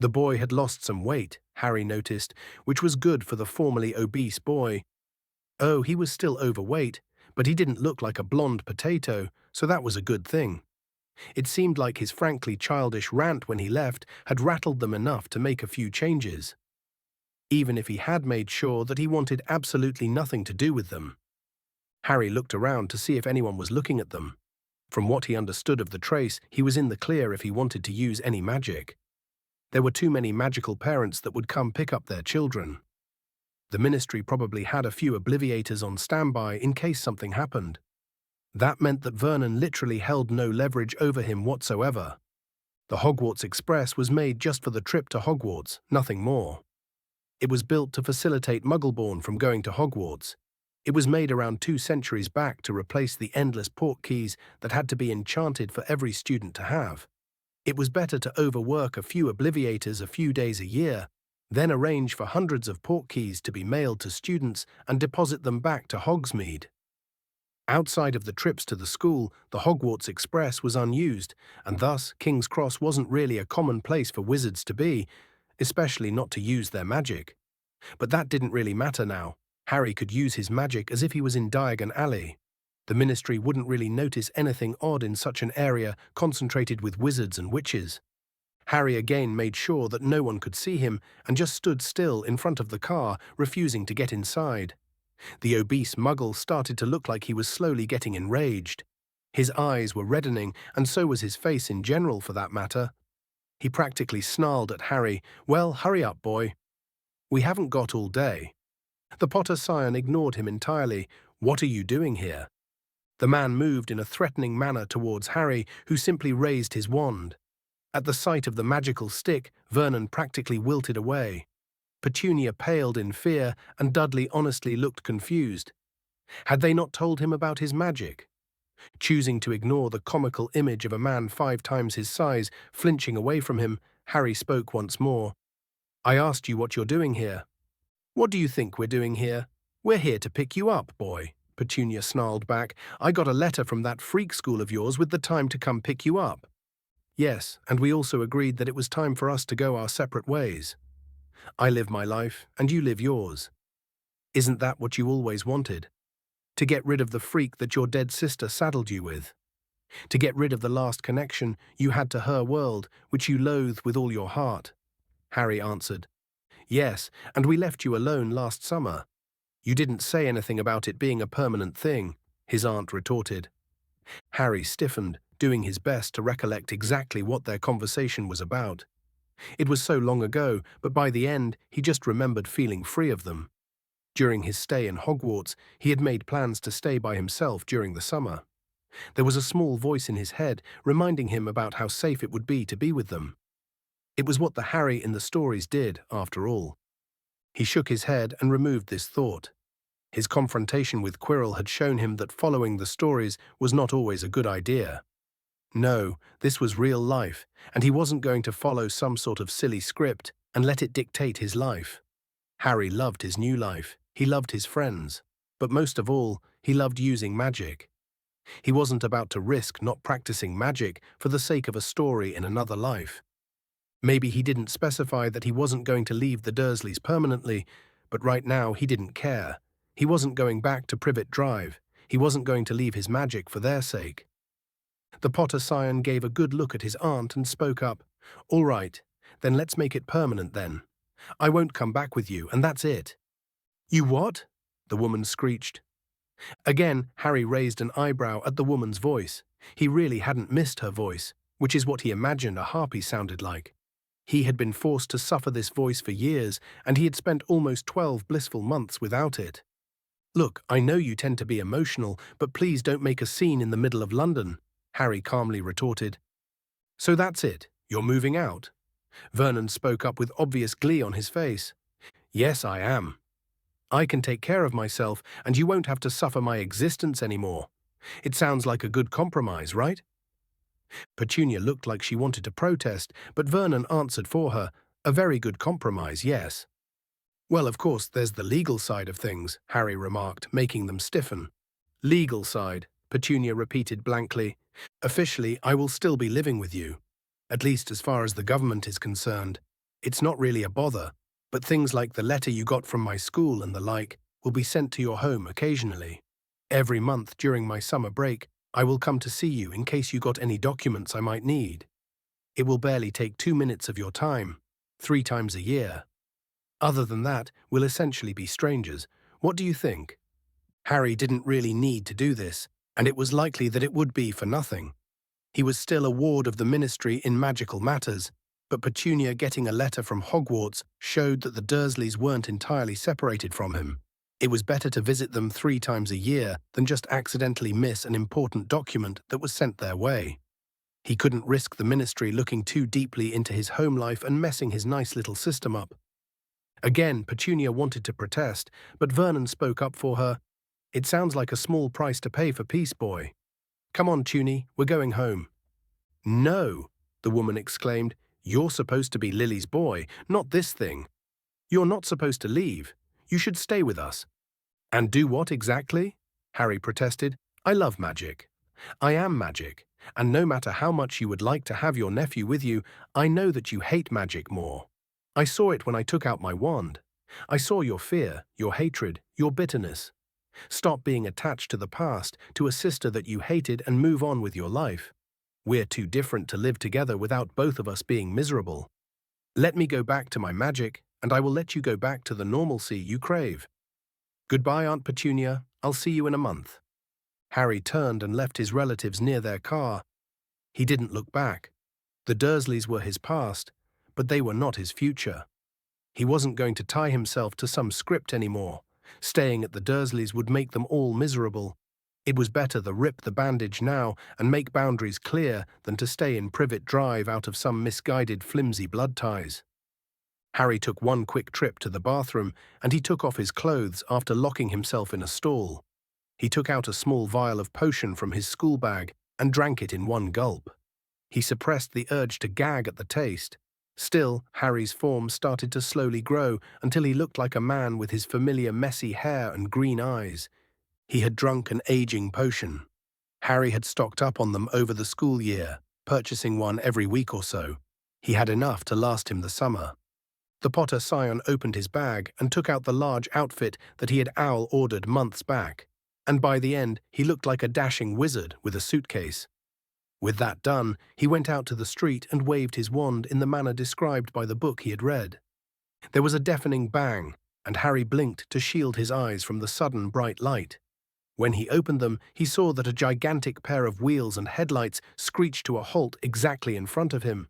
The boy had lost some weight, Harry noticed, which was good for the formerly obese boy. Oh, he was still overweight, but he didn't look like a blonde potato, so that was a good thing. It seemed like his frankly childish rant when he left had rattled them enough to make a few changes, even if he had made sure that he wanted absolutely nothing to do with them. Harry looked around to see if anyone was looking at them. From what he understood of the trace, he was in the clear if he wanted to use any magic. There were too many magical parents that would come pick up their children. The Ministry probably had a few obliviators on standby in case something happened. That meant that Vernon literally held no leverage over him whatsoever. The Hogwarts Express was made just for the trip to Hogwarts, nothing more. It was built to facilitate Muggleborn from going to Hogwarts. It was made around 2 centuries back to replace the endless portkeys that had to be enchanted for every student to have. It was better to overwork a few obliviators a few days a year, then arrange for hundreds of portkeys to be mailed to students and deposit them back to Hogsmeade. Outside of the trips to the school, the Hogwarts Express was unused, and thus King's Cross wasn't really a common place for wizards to be, especially not to use their magic. But that didn't really matter now. Harry could use his magic as if he was in Diagon Alley. The Ministry wouldn't really notice anything odd in such an area concentrated with wizards and witches. Harry again made sure that no one could see him and just stood still in front of the car, refusing to get inside. The obese muggle started to look like he was slowly getting enraged. His eyes were reddening, and so was his face in general for that matter. He practically snarled at Harry, "Well, hurry up, boy. We haven't got all day." The Potter Scion ignored him entirely. "What are you doing here?" The man moved in a threatening manner towards Harry, who simply raised his wand. At the sight of the magical stick, Vernon practically wilted away. Petunia paled in fear, and Dudley honestly looked confused. Had they not told him about his magic? Choosing to ignore the comical image of a man 5 times his size flinching away from him, Harry spoke once more. "I asked you what you're doing here." "What do you think we're doing here?" "We're here to pick you up, boy," Petunia snarled back. "I got a letter from that freak school of yours with the time to come pick you up." "Yes, and we also agreed that it was time for us to go our separate ways. I live my life, and you live yours. Isn't that what you always wanted? To get rid of the freak that your dead sister saddled you with? To get rid of the last connection you had to her world, which you loathe with all your heart?" Harry answered. "Yes, and we left you alone last summer." "You didn't say anything about it being a permanent thing," his aunt retorted. Harry stiffened, doing his best to recollect exactly what their conversation was about. It was so long ago, but by the end, he just remembered feeling free of them. During his stay in Hogwarts, he had made plans to stay by himself during the summer. There was a small voice in his head reminding him about how safe it would be to be with them. It was what the Harry in the stories did, after all. He shook his head and removed this thought. His confrontation with Quirrell had shown him that following the stories was not always a good idea. No, this was real life, and he wasn't going to follow some sort of silly script and let it dictate his life. Harry loved his new life, he loved his friends, but most of all, he loved using magic. He wasn't about to risk not practicing magic for the sake of a story in another life. Maybe he didn't specify that he wasn't going to leave the Dursleys permanently, but right now he didn't care. He wasn't going back to Privet Drive. He wasn't going to leave his magic for their sake. The Potter Scion gave a good look at his aunt and spoke up. "All right, then let's make it permanent then. I won't come back with you, and that's it." "You what?" the woman screeched. Again, Harry raised an eyebrow at the woman's voice. He really hadn't missed her voice, which is what he imagined a harpy sounded like. He had been forced to suffer this voice for years, and he had spent almost 12 blissful months without it. "Look, I know you tend to be emotional, but please don't make a scene in the middle of London," Harry calmly retorted. "So that's it, you're moving out?" Vernon spoke up with obvious glee on his face. "Yes, I am. I can take care of myself, and you won't have to suffer my existence anymore. It sounds like a good compromise, right?" Petunia looked like she wanted to protest, but Vernon answered for her. "A very good compromise, yes." "Well, of course, there's the legal side of things," Harry remarked, making them stiffen. "Legal side," Petunia repeated blankly. "Officially, I will still be living with you. At least as far as the government is concerned. It's not really a bother, but things like the letter you got from my school and the like will be sent to your home occasionally. Every month during my summer break, I will come to see you in case you got any documents I might need. It will barely take 2 minutes of your time, 3 times a year. Other than that, we'll essentially be strangers. What do you think?" Harry didn't really need to do this, and it was likely that it would be for nothing. He was still a ward of the Ministry in magical matters, but Petunia getting a letter from Hogwarts showed that the Dursleys weren't entirely separated from him. It was better to visit them 3 times a year than just accidentally miss an important document that was sent their way. He couldn't risk the Ministry looking too deeply into his home life and messing his nice little system up. Again, Petunia wanted to protest, but Vernon spoke up for her. "It sounds like a small price to pay for peace, boy. Come on, Tuny, we're going home." "No," the woman exclaimed. "You're supposed to be Lily's boy, not this thing. You're not supposed to leave. You should stay with us." "And do what exactly?" Harry protested. I love magic. I am magic, and no matter how much you would like to have your nephew with you, I know that you hate magic more. I saw it when I took out my wand. I saw your fear, your hatred, your bitterness. Stop being attached to the past, to a sister that you hated, and move on with your life. We're too different to live together without both of us being miserable. Let me go back to my magic, and I will let you go back to the normalcy you crave. Goodbye, Aunt Petunia. I'll see you in a month. Harry turned and left his relatives near their car. He didn't look back. The Dursleys were his past, but they were not his future. He wasn't going to tie himself to some script anymore. Staying at the Dursleys would make them all miserable. It was better to rip the bandage now and make boundaries clear than to stay in Privet Drive out of some misguided flimsy blood ties. Harry took one quick trip to the bathroom, and he took off his clothes after locking himself in a stall. He took out a small vial of potion from his school bag and drank it in one gulp. He suppressed the urge to gag at the taste. Still, Harry's form started to slowly grow until he looked like a man with his familiar messy hair and green eyes. He had drunk an aging potion. Harry had stocked up on them over the school year, purchasing one every week or so. He had enough to last him the summer. The Potter scion opened his bag and took out the large outfit that he had ordered months back, and by the end he looked like a dashing wizard with a suitcase. With that done, he went out to the street and waved his wand in the manner described by the book he had read. There was a deafening bang, and Harry blinked to shield his eyes from the sudden bright light. When he opened them, he saw that a gigantic pair of wheels and headlights screeched to a halt exactly in front of him.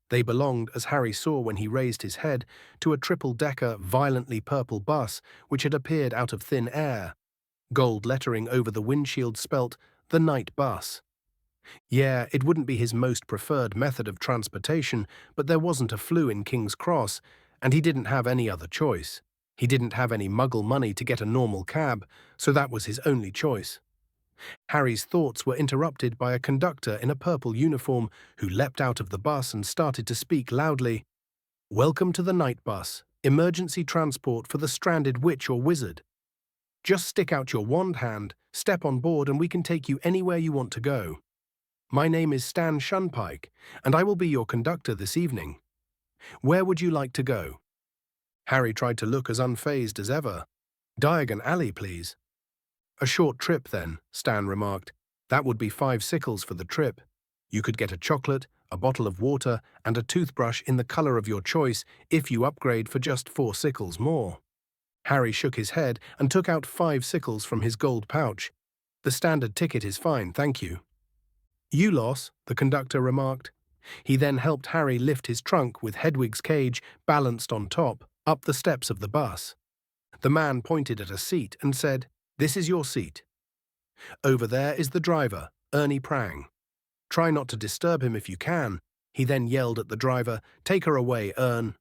They belonged, as Harry saw when he raised his head, to a triple-decker, violently purple bus which had appeared out of thin air. Gold lettering over the windshield spelt, "The Night Bus." Yeah, it wouldn't be his most preferred method of transportation, but there wasn't a flue in King's Cross, and he didn't have any other choice. He didn't have any muggle money to get a normal cab, so that was his only choice. Harry's thoughts were interrupted by a conductor in a purple uniform who leapt out of the bus and started to speak loudly. "Welcome to the night bus, emergency transport for the stranded witch or wizard. Just stick out your wand hand, step on board, and we can take you anywhere you want to go. My name is Stan Shunpike, and I will be your conductor this evening. Where would you like to go?" Harry tried to look as unfazed as ever. "Diagon Alley, please." "A short trip, then," Stan remarked. "That would be 5 sickles for the trip. You could get a chocolate, a bottle of water, and a toothbrush in the color of your choice if you upgrade for just 4 sickles more." Harry shook his head and took out 5 sickles from his gold pouch. "The standard ticket is fine, thank you." "You loss," the conductor remarked. He then helped Harry lift his trunk with Hedwig's cage balanced on top, up the steps of the bus. The man pointed at a seat and said, "This is your seat. Over there is the driver, Ernie Prang. Try not to disturb him if you can." He then yelled at the driver, "Take her away, Ern."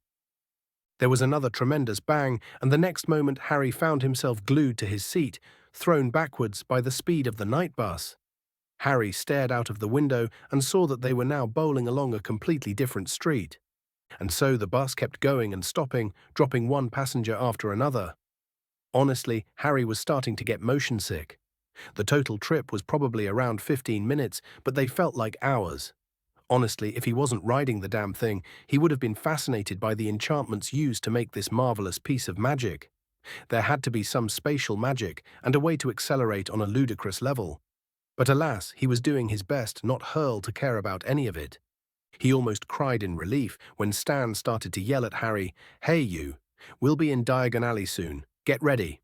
There was another tremendous bang, and the next moment Harry found himself glued to his seat, thrown backwards by the speed of the night bus. Harry stared out of the window and saw that they were now bowling along a completely different street. And so the bus kept going and stopping, dropping one passenger after another. Honestly, Harry was starting to get motion sick. The total trip was probably around 15 minutes, but they felt like hours. Honestly, if he wasn't riding the damn thing, he would have been fascinated by the enchantments used to make this marvelous piece of magic. There had to be some spatial magic and a way to accelerate on a ludicrous level. But alas, he was doing his best not to care about any of it. He almost cried in relief when Stan started to yell at Harry, "Hey you, we'll be in Diagon Alley soon. Get ready."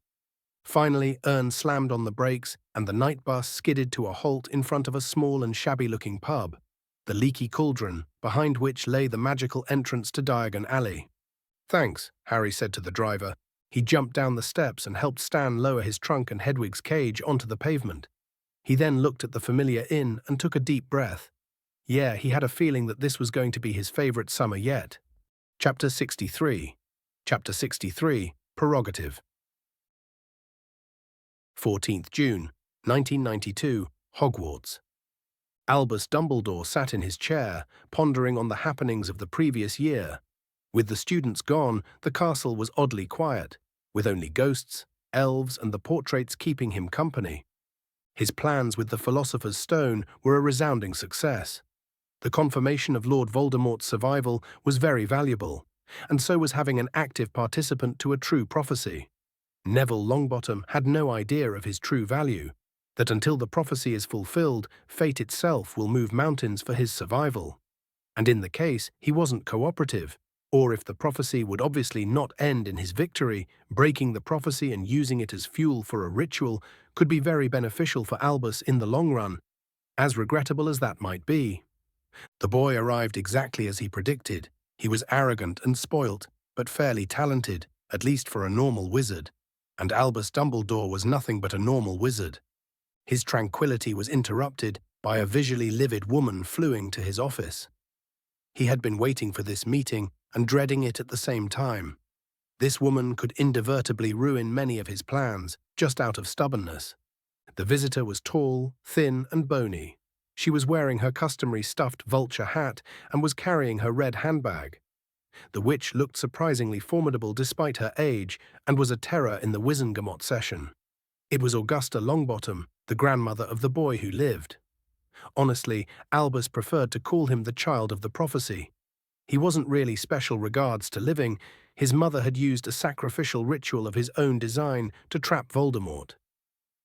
Finally, Ern slammed on the brakes, and the night bus skidded to a halt in front of a small and shabby-looking pub, the Leaky Cauldron, behind which lay the magical entrance to Diagon Alley. "Thanks," Harry said to the driver. He jumped down the steps and helped Stan lower his trunk and Hedwig's cage onto the pavement. He then looked at the familiar inn and took a deep breath. Yeah, he had a feeling that this was going to be his favorite summer yet. Chapter 63. Chapter 63, Prerogative. 14th June, 1992, Hogwarts. Albus Dumbledore sat in his chair, pondering on the happenings of the previous year. With the students gone, the castle was oddly quiet, with only ghosts, elves, and the portraits keeping him company. His plans with the Philosopher's Stone were a resounding success. The confirmation of Lord Voldemort's survival was very valuable, and so was having an active participant to a true prophecy. Neville Longbottom had no idea of his true value, that until the prophecy is fulfilled, fate itself will move mountains for his survival. And in the case, he wasn't cooperative, or if the prophecy would obviously not end in his victory, breaking the prophecy and using it as fuel for a ritual could be very beneficial for Albus in the long run, as regrettable as that might be. The boy arrived exactly as he predicted. He was arrogant and spoilt, but fairly talented, at least for a normal wizard. And Albus Dumbledore was nothing but a normal wizard. His tranquility was interrupted by a visually livid woman fleeing to his office. He had been waiting for this meeting and dreading it at the same time. This woman could inadvertently ruin many of his plans, just out of stubbornness. The visitor was tall, thin, and bony. She was wearing her customary stuffed vulture hat and was carrying her red handbag. The witch looked surprisingly formidable despite her age and was a terror in the Wizengamot session. It was Augusta Longbottom, the grandmother of the boy who lived. Honestly, Albus preferred to call him the child of the prophecy. He wasn't really special regards to living. His mother had used a sacrificial ritual of his own design to trap Voldemort.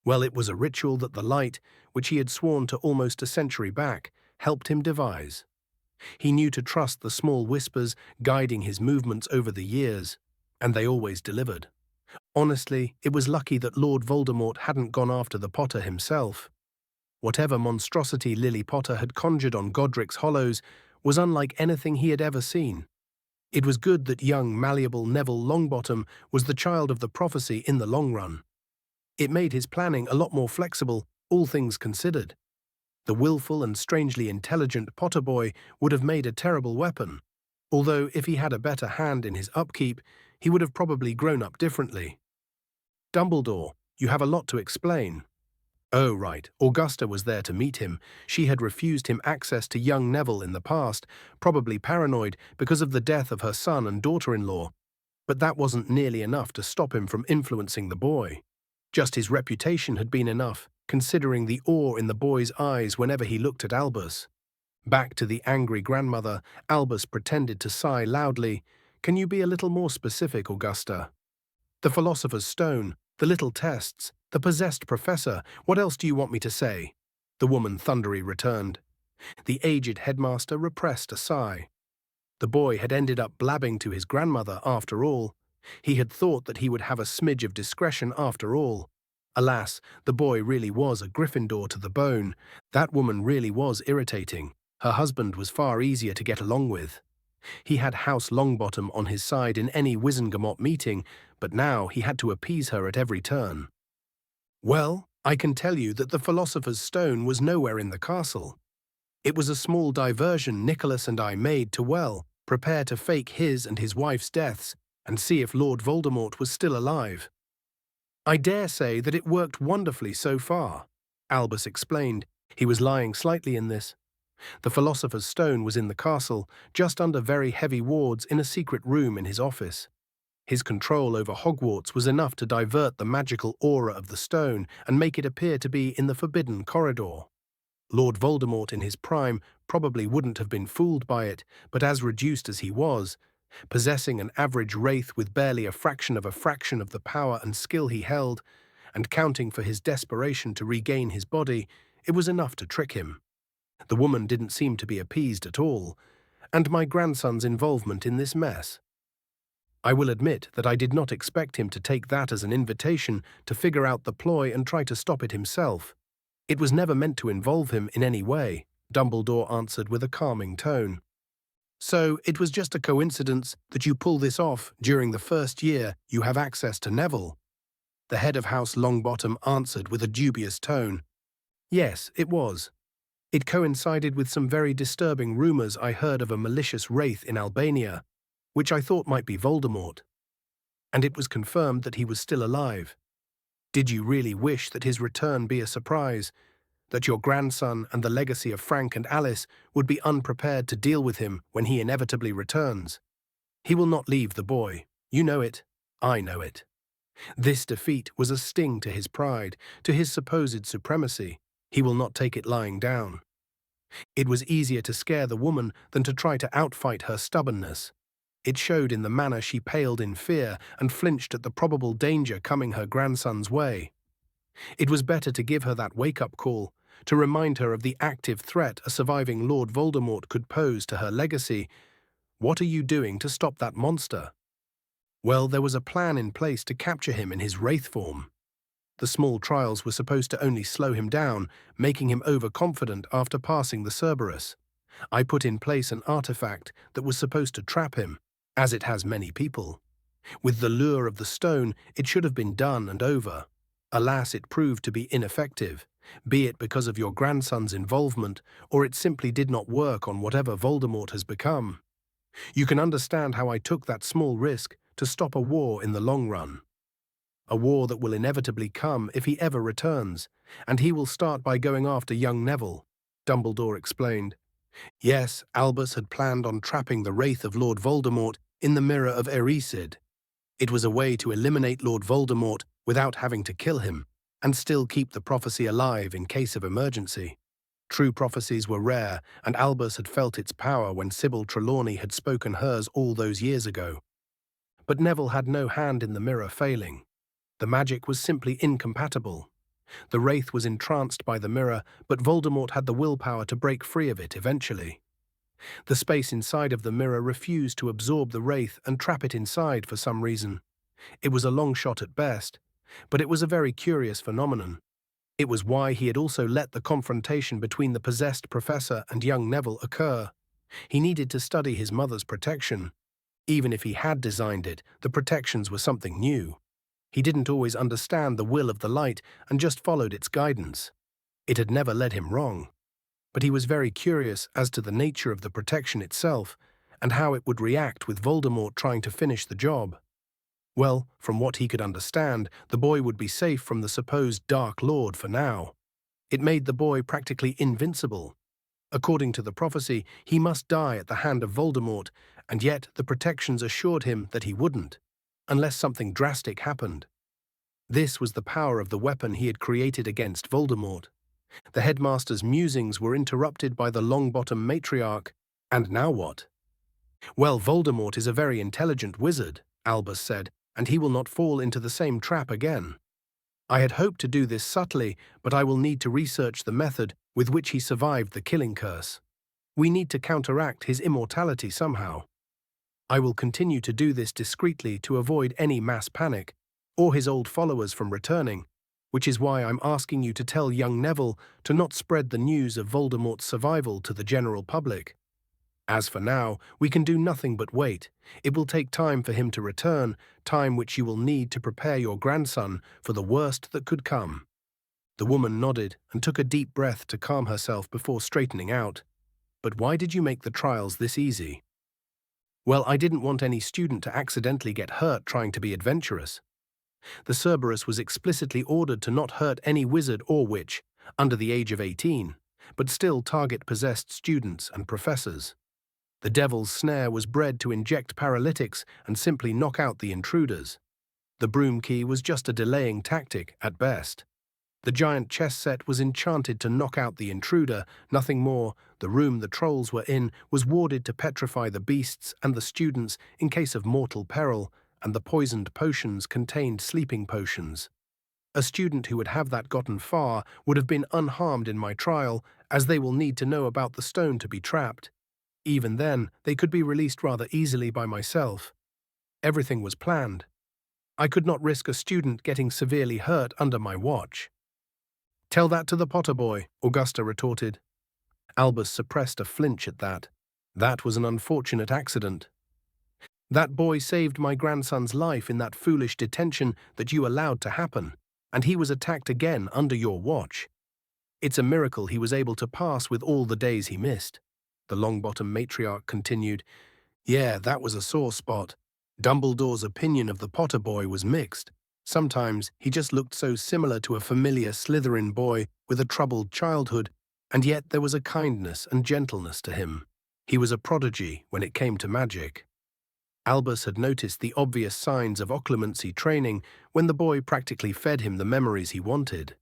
Well, it was a ritual that the light, which he had sworn to almost a century back, helped him devise. He knew to trust the small whispers guiding his movements over the years, and they always delivered. Honestly, it was lucky that Lord Voldemort hadn't gone after the Potter himself. Whatever monstrosity Lily Potter had conjured on Godric's Hollows was unlike anything he had ever seen. It was good that young, malleable Neville Longbottom was the child of the prophecy in the long run. It made his planning a lot more flexible, all things considered. The willful and strangely intelligent Potter boy would have made a terrible weapon, although if he had a better hand in his upkeep, he would have probably grown up differently. Dumbledore, you have a lot to explain. Oh, right, Augusta was there to meet him. She had refused him access to young Neville in the past, probably paranoid because of the death of her son and daughter-in-law. But that wasn't nearly enough to stop him from influencing the boy. Just his reputation had been enough, considering the awe in the boy's eyes whenever he looked at Albus. Back to the angry grandmother, Albus pretended to sigh loudly. Can you be a little more specific, Augusta? The Philosopher's Stone, the little tests, the possessed professor, what else do you want me to say? The woman thundery returned. The aged headmaster repressed a sigh. The boy had ended up blabbing to his grandmother after all. He had thought that he would have a smidge of discretion after all. Alas, the boy really was a Gryffindor to the bone. That woman really was irritating. Her husband was far easier to get along with. He had House Longbottom on his side in any Wizengamot meeting, but now he had to appease her at every turn. Well, I can tell you that the Philosopher's Stone was nowhere in the castle. It was a small diversion Nicholas and I made to, prepare to fake his and his wife's deaths and see if Lord Voldemort was still alive. I dare say that it worked wonderfully so far, Albus explained. He was lying slightly in this. The Philosopher's Stone was in the castle, just under very heavy wards in a secret room in his office. His control over Hogwarts was enough to divert the magical aura of the stone and make it appear to be in the forbidden corridor. Lord Voldemort in his prime probably wouldn't have been fooled by it, but as reduced as he was, possessing an average wraith with barely a fraction of the power and skill he held, and counting for his desperation to regain his body, it was enough to trick him. The woman didn't seem to be appeased at all, and my grandson's involvement in this mess. I will admit that I did not expect him to take that as an invitation to figure out the ploy and try to stop it himself. It was never meant to involve him in any way, Dumbledore answered with a calming tone. So it was just a coincidence that you pull this off during the first year you have access to Neville? The head of House Longbottom answered with a dubious tone. Yes, it was. It coincided with some very disturbing rumors I heard of a malicious wraith in Albania, which I thought might be Voldemort. And it was confirmed that he was still alive. Did you really wish that his return be a surprise, that your grandson and the legacy of Frank and Alice would be unprepared to deal with him when he inevitably returns? He will not leave the boy. You know it. I know it. This defeat was a sting to his pride, to his supposed supremacy. He will not take it lying down. It was easier to scare the woman than to try to outfight her stubbornness. It showed in the manner she paled in fear and flinched at the probable danger coming her grandson's way. It was better to give her that wake-up call, to remind her of the active threat a surviving Lord Voldemort could pose to her legacy. What are you doing to stop that monster? Well, there was a plan in place to capture him in his wraith form. The small trials were supposed to only slow him down, making him overconfident after passing the Cerberus. I put in place an artifact that was supposed to trap him, as it has many people. With the lure of the stone, it should have been done and over. Alas, it proved to be ineffective, be it because of your grandson's involvement, or it simply did not work on whatever Voldemort has become. You can understand how I took that small risk to stop a war in the long run. A war that will inevitably come if he ever returns, and he will start by going after young Neville, Dumbledore explained. Yes, Albus had planned on trapping the wraith of Lord Voldemort in the Mirror of Erised. It was a way to eliminate Lord Voldemort without having to kill him, and still keep the prophecy alive in case of emergency. True prophecies were rare, and Albus had felt its power when Sybil Trelawney had spoken hers all those years ago. But Neville had no hand in the mirror failing. The magic was simply incompatible. The wraith was entranced by the mirror, but Voldemort had the willpower to break free of it eventually. The space inside of the mirror refused to absorb the wraith and trap it inside for some reason. It was a long shot at best, but it was a very curious phenomenon. It was why he had also let the confrontation between the possessed professor and young Neville occur. He needed to study his mother's protection. Even if he had designed it, the protections were something new. He didn't always understand the will of the light and just followed its guidance. It had never led him wrong. But he was very curious as to the nature of the protection itself and how it would react with Voldemort trying to finish the job. Well, from what he could understand, the boy would be safe from the supposed Dark Lord for now. It made the boy practically invincible. According to the prophecy, he must die at the hand of Voldemort, and yet the protections assured him that he wouldn't, unless something drastic happened. This was the power of the weapon he had created against Voldemort. The headmaster's musings were interrupted by the Longbottom matriarch. And now what? Well, Voldemort is a very intelligent wizard, Albus said, and he will not fall into the same trap again. I had hoped to do this subtly, but I will need to research the method with which he survived the killing curse. We need to counteract his immortality somehow. I will continue to do this discreetly to avoid any mass panic, or his old followers from returning, which is why I'm asking you to tell young Neville to not spread the news of Voldemort's survival to the general public. As for now, we can do nothing but wait. It will take time for him to return, time which you will need to prepare your grandson for the worst that could come. The woman nodded and took a deep breath to calm herself before straightening out. But why did you make the trials this easy? Well, I didn't want any student to accidentally get hurt trying to be adventurous. The Cerberus was explicitly ordered to not hurt any wizard or witch under the age of 18, but still target possessed students and professors. The devil's snare was bred to inject paralytics and simply knock out the intruders. The broom key was just a delaying tactic at best. The giant chess set was enchanted to knock out the intruder, nothing more. The room the trolls were in was warded to petrify the beasts and the students in case of mortal peril, and the poisoned potions contained sleeping potions. A student who would have that gotten far would have been unharmed in my trial, as they will need to know about the stone to be trapped. Even then, they could be released rather easily by myself. Everything was planned. I could not risk a student getting severely hurt under my watch. Tell that to the Potter boy, Augusta retorted. Albus suppressed a flinch at that. That was an unfortunate accident. That boy saved my grandson's life in that foolish detention that you allowed to happen, and he was attacked again under your watch. It's a miracle he was able to pass with all the days he missed. The Longbottom matriarch continued. Yeah, that was a sore spot. Dumbledore's opinion of the Potter boy was mixed. Sometimes he just looked so similar to a familiar Slytherin boy with a troubled childhood, and yet there was a kindness and gentleness to him. He was a prodigy when it came to magic. Albus had noticed the obvious signs of occlumency training when the boy practically fed him the memories he wanted.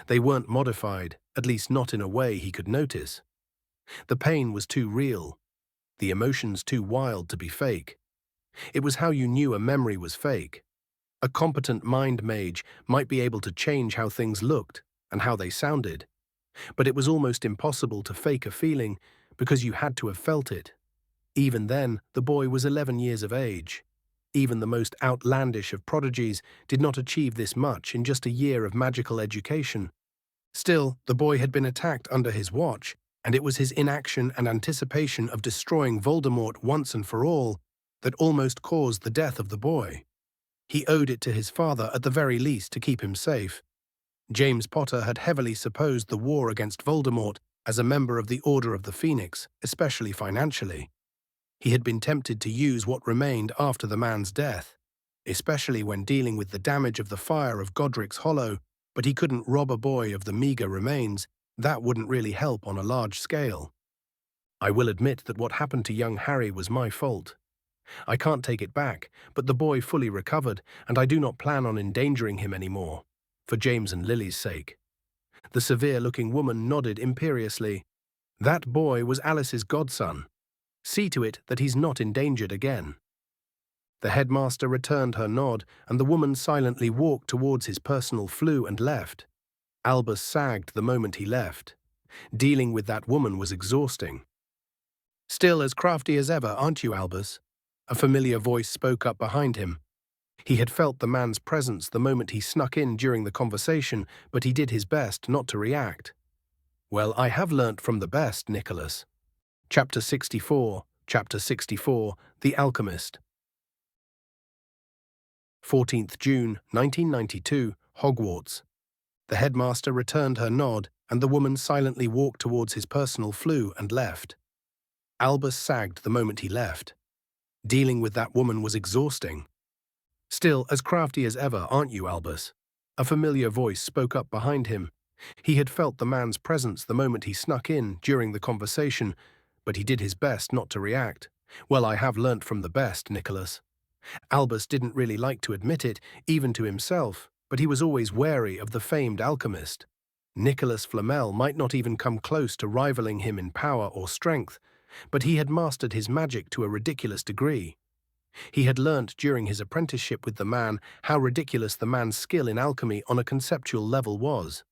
They weren't modified, at least not in a way he could notice. The pain was too real, the emotions too wild to be fake. It was how you knew a memory was fake. A competent mind mage might be able to change how things looked and how they sounded, but it was almost impossible to fake a feeling because you had to have felt it. Even then, the boy was 11 years of age. Even the most outlandish of prodigies did not achieve this much in just a year of magical education. Still, the boy had been attacked under his watch, and it was his inaction and anticipation of destroying Voldemort once and for all that almost caused the death of the boy. He owed it to his father at the very least to keep him safe. James Potter had heavily supposed the war against Voldemort as a member of the Order of the Phoenix, especially financially. He had been tempted to use what remained after the man's death, especially when dealing with the damage of the fire of Godric's Hollow, but he couldn't rob a boy of the meager remains. That wouldn't really help on a large scale. I will admit that what happened to young Harry was my fault. I can't take it back, but the boy fully recovered, and I do not plan on endangering him anymore, for James and Lily's sake. The severe-looking woman nodded imperiously. That boy was Alice's godson. See to it that he's not endangered again. The headmaster returned her nod, and the woman silently walked towards his personal flue and left. Albus sagged the moment he left. Dealing with that woman was exhausting. "Still as crafty as ever, aren't you, Albus?" A familiar voice spoke up behind him. He had felt the man's presence the moment he snuck in during the conversation, but he did his best not to react. "Well, I have learnt from the best, Nicholas." Chapter 64, The Alchemist. 14th June, 1992, Hogwarts. The headmaster returned her nod, and the woman silently walked towards his personal flue and left. Albus sagged the moment he left. Dealing with that woman was exhausting. "Still as crafty as ever, aren't you, Albus?" A familiar voice spoke up behind him. He had felt the man's presence the moment he snuck in during the conversation, but he did his best not to react. "Well, I have learnt from the best, Nicholas." Albus didn't really like to admit it, even to himself, but he was always wary of the famed alchemist. Nicholas Flamel might not even come close to rivaling him in power or strength, but he had mastered his magic to a ridiculous degree. He had learnt during his apprenticeship with the man how ridiculous the man's skill in alchemy on a conceptual level was.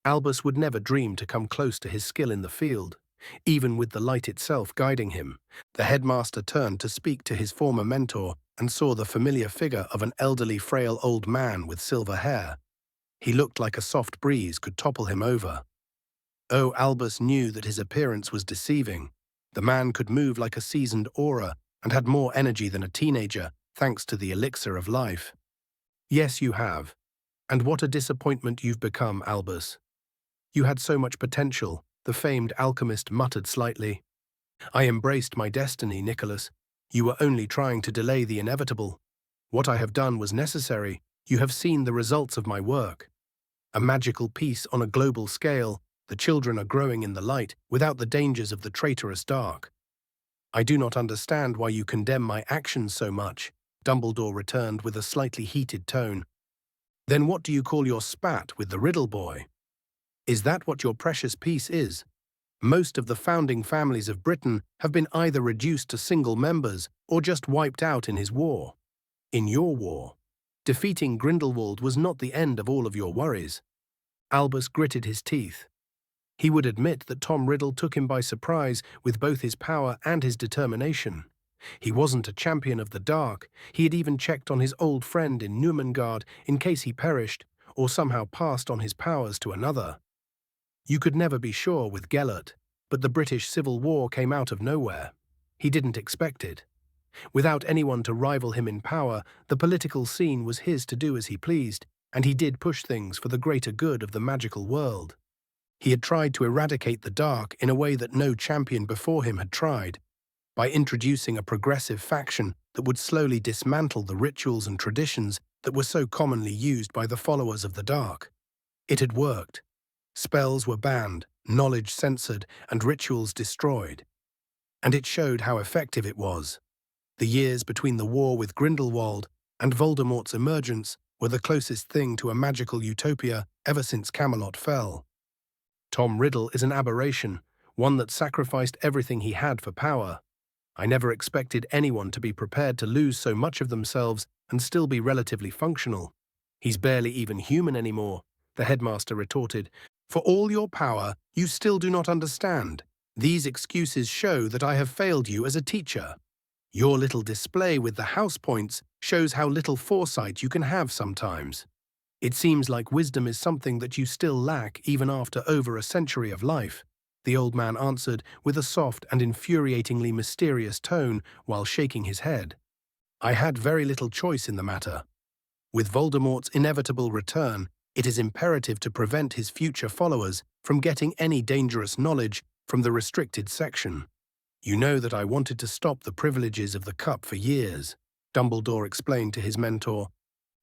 Albus would never dream to come close to his skill in the field, even with the light itself guiding him. The headmaster turned to speak to his former mentor and saw the familiar figure of an elderly, frail old man with silver hair. He looked like a soft breeze could topple him over. Oh, Albus knew that his appearance was deceiving. The man could move like a seasoned aura and had more energy than a teenager, thanks to the elixir of life. "Yes, you have. And what a disappointment you've become, Albus. You had so much potential," the famed alchemist muttered slightly. "I embraced my destiny, Nicholas. You were only trying to delay the inevitable. What I have done was necessary. You have seen the results of my work. A magical piece on a global scale. The children are growing in the light without the dangers of the traitorous dark." "I do not understand why you condemn my actions so much," Dumbledore returned with a slightly heated tone. "Then what do you call your spat with the Riddle Boy? Is that what your precious piece is? Most of the founding families of Britain have been either reduced to single members or just wiped out in his war. In your war, defeating Grindelwald was not the end of all of your worries." Albus gritted his teeth. He would admit that Tom Riddle took him by surprise with both his power and his determination. He wasn't a champion of the dark. He had even checked on his old friend in Newmengard in case he perished or somehow passed on his powers to another. You could never be sure with Gellert, but the British Civil War came out of nowhere. He didn't expect it. Without anyone to rival him in power, the political scene was his to do as he pleased, and he did push things for the greater good of the magical world. He had tried to eradicate the dark in a way that no champion before him had tried, by introducing a progressive faction that would slowly dismantle the rituals and traditions that were so commonly used by the followers of the dark. It had worked. Spells were banned, knowledge censored, and rituals destroyed. And it showed how effective it was. The years between the war with Grindelwald and Voldemort's emergence were the closest thing to a magical utopia ever since Camelot fell. Tom Riddle is an aberration, one that sacrificed everything he had for power. I never expected anyone to be prepared to lose so much of themselves and still be relatively functional. He's barely even human anymore, the headmaster retorted. For all your power, you still do not understand. These excuses show that I have failed you as a teacher. Your little display with the house points shows how little foresight you can have sometimes. It seems like wisdom is something that you still lack even after over a century of life, the old man answered with a soft and infuriatingly mysterious tone while shaking his head. I had very little choice in the matter. With Voldemort's inevitable return, it is imperative to prevent his future followers from getting any dangerous knowledge from the restricted section. You know that I wanted to stop the privileges of the cup for years, Dumbledore explained to his mentor.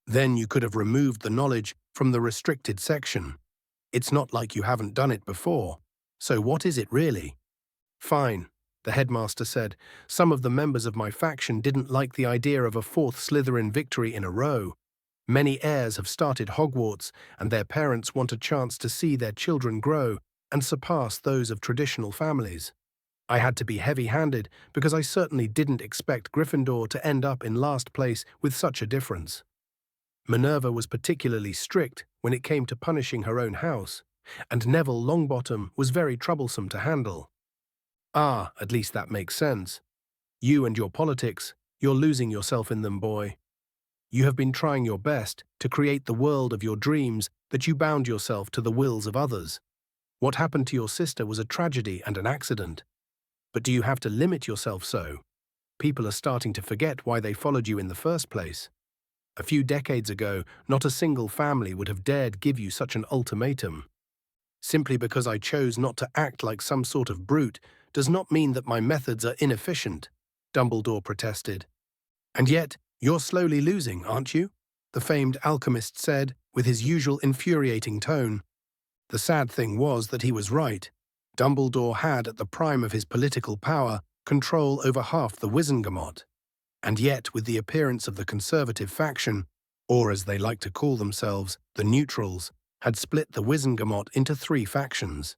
Then you could have removed the knowledge from the restricted section. It's not like you haven't done it before. So what is it really? Fine, the headmaster said. Some of the members of my faction didn't like the idea of a fourth Slytherin victory in a row. Many heirs have started Hogwarts, and their parents want a chance to see their children grow and surpass those of traditional families. I had to be heavy-handed because I certainly didn't expect Gryffindor to end up in last place with such a difference. Minerva was particularly strict when it came to punishing her own house, and Neville Longbottom was very troublesome to handle. Ah, at least that makes sense. You and your politics, you're losing yourself in them, boy. You have been trying your best to create the world of your dreams that you bound yourself to the wills of others. What happened to your sister was a tragedy and an accident. But do you have to limit yourself so? People are starting to forget why they followed you in the first place. A few decades ago, not a single family would have dared give you such an ultimatum. Simply because I chose not to act like some sort of brute does not mean that my methods are inefficient, Dumbledore protested. And yet, you're slowly losing, aren't you? The famed alchemist said, with his usual infuriating tone. The sad thing was that he was right. Dumbledore had, at the prime of his political power, control over half the Wizengamot. And yet, with the appearance of the conservative faction, or as they like to call themselves, the neutrals, had split the Wizengamot into 3 factions.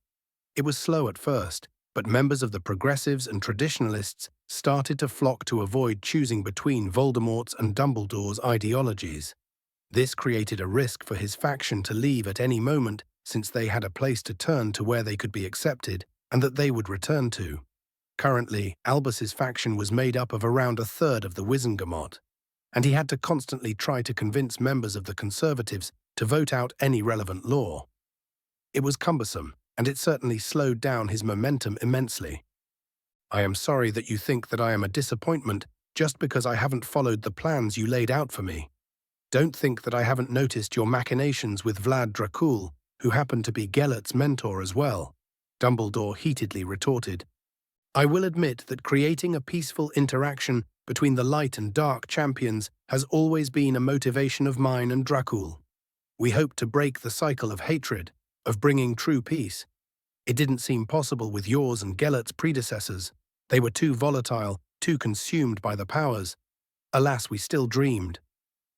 It was slow at first, but members of the progressives and traditionalists started to flock to avoid choosing between Voldemort's and Dumbledore's ideologies. This created a risk for his faction to leave at any moment, since they had a place to turn to where they could be accepted and that they would return to. Currently, Albus's faction was made up of around a third of the Wizengamot, and he had to constantly try to convince members of the Conservatives to vote out any relevant law. It was cumbersome, and it certainly slowed down his momentum immensely. I am sorry that you think that I am a disappointment just because I haven't followed the plans you laid out for me. Don't think that I haven't noticed your machinations with Vlad Dracul, who happened to be Gellert's mentor as well, Dumbledore heatedly retorted. I will admit that creating a peaceful interaction between the light and dark champions has always been a motivation of mine and Dracul. We hoped to break the cycle of hatred, of bringing true peace. It didn't seem possible with yours and Gellert's predecessors. They were too volatile, too consumed by the powers. Alas, we still dreamed.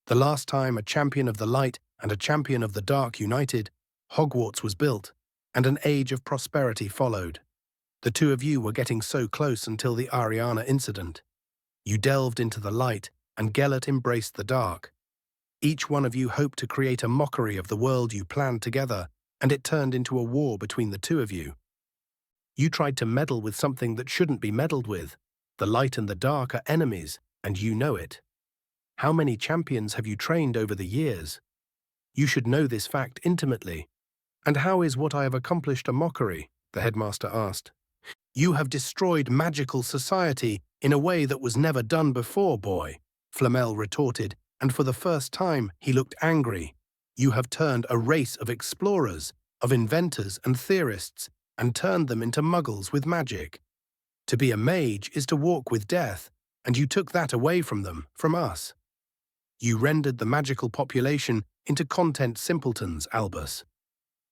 The last time a champion of the light and a champion of the dark united, Hogwarts was built, and an age of prosperity followed. The two of you were getting so close until the Ariana incident. You delved into the light, and Gellert embraced the dark. Each one of you hoped to create a mockery of the world you planned together, and it turned into a war between the two of you. You tried to meddle with something that shouldn't be meddled with. The light and the dark are enemies, and you know it. How many champions have you trained over the years? You should know this fact intimately. And how is what I have accomplished a mockery? The headmaster asked. You have destroyed magical society in a way that was never done before, boy, Flamel retorted, and for the first time he looked angry. You have turned a race of explorers, of inventors and theorists, and turned them into muggles with magic. To be a mage is to walk with death, and you took that away from them, from us. You rendered the magical population into content simpletons, Albus.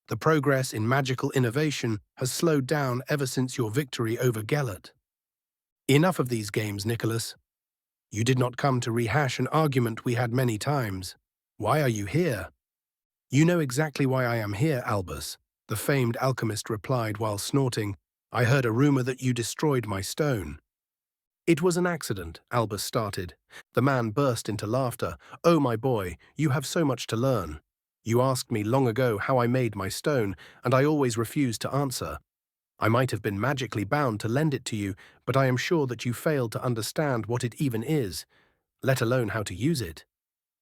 The progress in magical innovation has slowed down ever since your victory over Gellert. Enough of these games, Nicholas. You did not come to rehash an argument we had many times. Why are you here? You know exactly why I am here, Albus, the famed alchemist replied while snorting. I heard a rumor that you destroyed my stone. It was an accident, Albus started. The man burst into laughter. Oh, my boy, you have so much to learn. You asked me long ago how I made my stone, and I always refused to answer. I might have been magically bound to lend it to you, but I am sure that you failed to understand what it even is, let alone how to use it.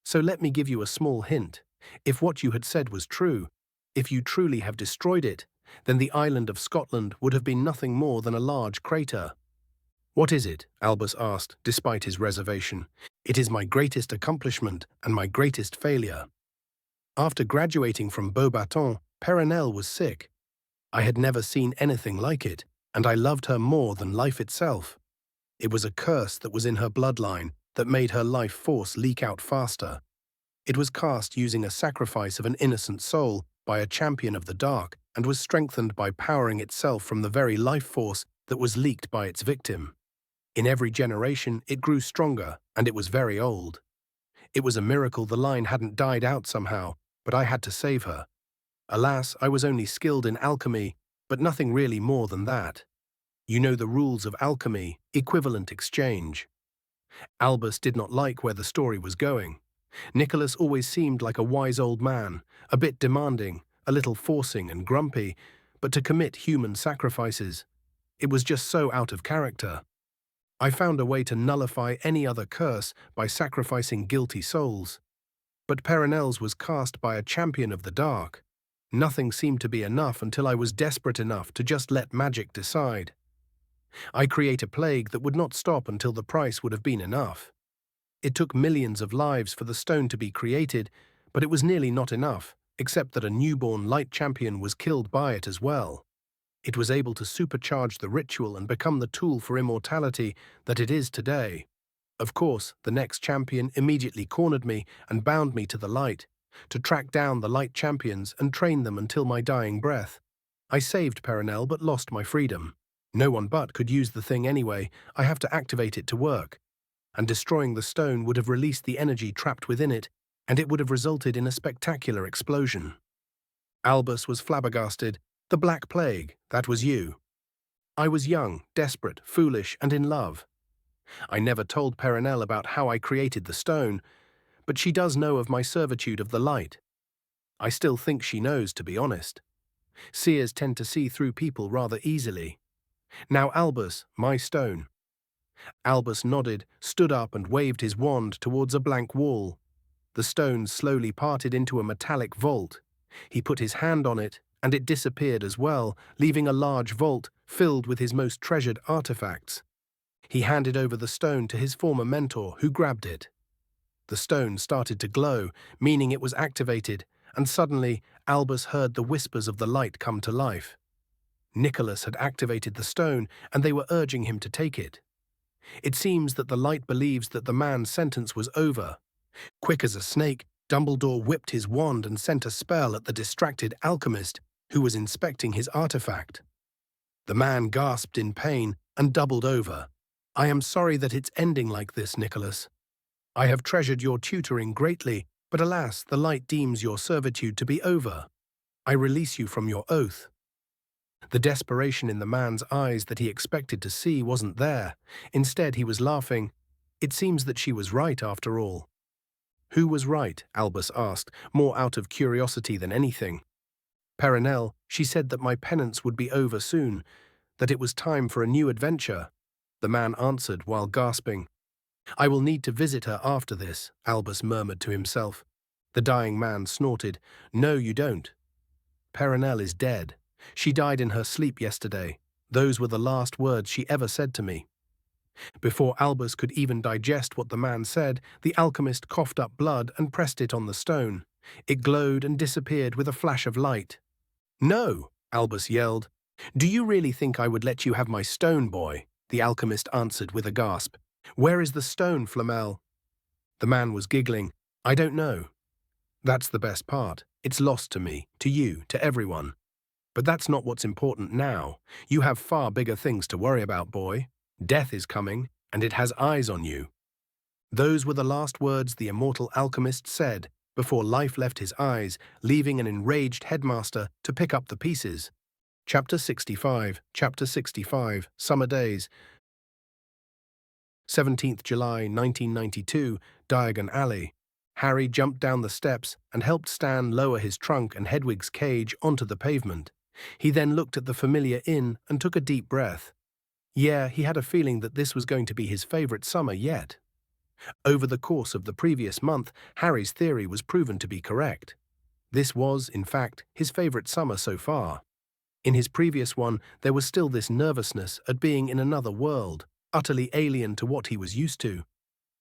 So let me give you a small hint. If what you had said was true, if you truly have destroyed it, then the island of Scotland would have been nothing more than a large crater. What is it? Albus asked, despite his reservation. It is my greatest accomplishment and my greatest failure. After graduating from Beaubaton, Perenelle was sick. I had never seen anything like it, and I loved her more than life itself. It was a curse that was in her bloodline that made her life force leak out faster. It was cast using a sacrifice of an innocent soul by a champion of the dark and was strengthened by powering itself from the very life force that was leaked by its victim. In every generation, it grew stronger, and it was very old. It was a miracle the line hadn't died out somehow, but I had to save her. Alas, I was only skilled in alchemy, but nothing really more than that. You know the rules of alchemy, equivalent exchange. Albus did not like where the story was going. Nicholas always seemed like a wise old man, a bit demanding, a little forcing and grumpy, but to commit human sacrifices. It was just so out of character. I found a way to nullify any other curse by sacrificing guilty souls. But Perenelle's was cast by a champion of the dark. Nothing seemed to be enough until I was desperate enough to just let magic decide. I create a plague that would not stop until the price would have been enough. It took millions of lives for the stone to be created, but it was nearly not enough, except that a newborn light champion was killed by it as well. It was able to supercharge the ritual and become the tool for immortality that it is today. Of course, the next champion immediately cornered me and bound me to the light, to track down the light champions and train them until my dying breath. I saved Perenelle but lost my freedom. No one but could use the thing anyway. I have to activate it to work. And destroying the stone would have released the energy trapped within it, and it would have resulted in a spectacular explosion. Albus was flabbergasted. The Black Plague, that was you. I was young, desperate, foolish, and in love. I never told Perenelle about how I created the stone, but she does know of my servitude of the light. I still think she knows, to be honest. Seers tend to see through people rather easily. Now Albus, my stone. Albus nodded, stood up and waved his wand towards a blank wall. The stone slowly parted into a metallic vault. He put his hand on it, and it disappeared as well, leaving a large vault filled with his most treasured artifacts. He handed over the stone to his former mentor, who grabbed it. The stone started to glow, meaning it was activated, and suddenly Albus heard the whispers of the light come to life. Nicholas had activated the stone, and they were urging him to take it. It seems that the light believes that the man's sentence was over. Quick as a snake, Dumbledore whipped his wand and sent a spell at the distracted alchemist who was inspecting his artifact. The man gasped in pain and doubled over. I am sorry that it's ending like this, Nicholas. I have treasured your tutoring greatly, but alas, the light deems your servitude to be over. I release you from your oath. The desperation in the man's eyes that he expected to see wasn't there. Instead, he was laughing. It seems that she was right after all. Who was right? Albus asked, more out of curiosity than anything. Perenelle, she said that my penance would be over soon, that it was time for a new adventure. The man answered while gasping. I will need to visit her after this, Albus murmured to himself. The dying man snorted. No, you don't. Perenelle is dead. She died in her sleep yesterday. Those were the last words she ever said to me. Before Albus could even digest what the man said, the alchemist coughed up blood and pressed it on the stone. It glowed and disappeared with a flash of light. No, Albus yelled. Do you really think I would let you have my stone, boy? The alchemist answered with a gasp. Where is the stone, Flamel? The man was giggling. I don't know. That's the best part. It's lost to me, to you, to everyone. But that's not what's important now. You have far bigger things to worry about, boy. Death is coming, and it has eyes on you. Those were the last words the immortal alchemist said before life left his eyes, leaving an enraged headmaster to pick up the pieces. Chapter 65, Summer Days. 17th July 1992, Diagon Alley. Harry jumped down the steps and helped Stan lower his trunk and Hedwig's cage onto the pavement. He then looked at the familiar inn and took a deep breath. Yeah, he had a feeling that this was going to be his favorite summer yet. Over the course of the previous month, Harry's theory was proven to be correct. This was, in fact, his favorite summer so far. In his previous one, there was still this nervousness at being in another world, utterly alien to what he was used to.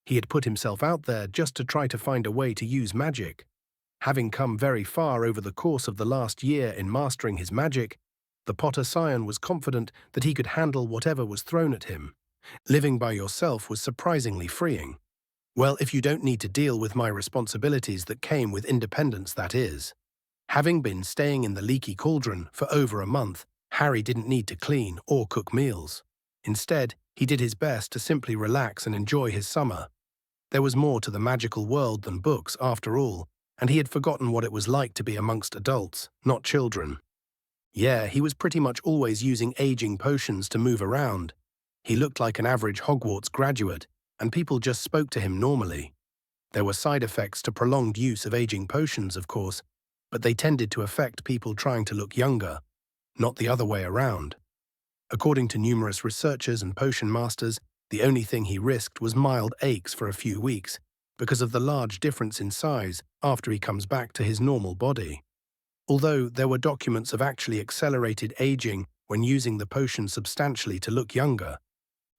He had put himself out there just to try to find a way to use magic. Having come very far over the course of the last year in mastering his magic, the Potter Scion was confident that he could handle whatever was thrown at him. Living by yourself was surprisingly freeing. Well, if you don't need to deal with my responsibilities that came with independence, that is. Having been staying in the leaky cauldron for over a month, Harry didn't need to clean or cook meals. Instead, he did his best to simply relax and enjoy his summer. There was more to the magical world than books, after all, and he had forgotten what it was like to be amongst adults, not children. Yeah, he was pretty much always using aging potions to move around. He looked like an average Hogwarts graduate, and people just spoke to him normally. There were side effects to prolonged use of aging potions, of course, but they tended to affect people trying to look younger, not the other way around. According to numerous researchers and potion masters, the only thing he risked was mild aches for a few weeks because of the large difference in size after he comes back to his normal body. Although there were documents of actually accelerated aging when using the potion substantially to look younger,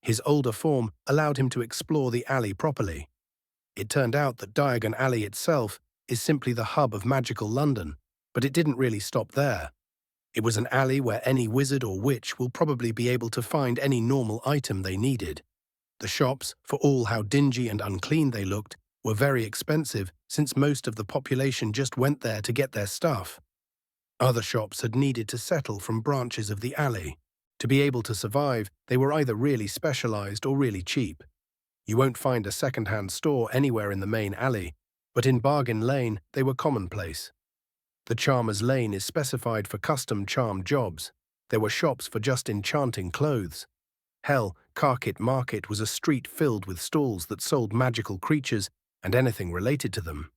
his older form allowed him to explore the alley properly. It turned out that Diagon Alley itself is simply the hub of magical London, but it didn't really stop there. It was an alley where any wizard or witch will probably be able to find any normal item they needed. The shops, for all how dingy and unclean they looked, were very expensive since most of the population just went there to get their stuff. Other shops had needed to settle from branches of the alley. To be able to survive, they were either really specialized or really cheap. You won't find a second-hand store anywhere in the main alley, but in Bargain Lane they were commonplace. The Charmer's Lane is specified for custom charm jobs. There were shops for just enchanting clothes. Hell, Carkit Market was a street filled with stalls that sold magical creatures and anything related to them.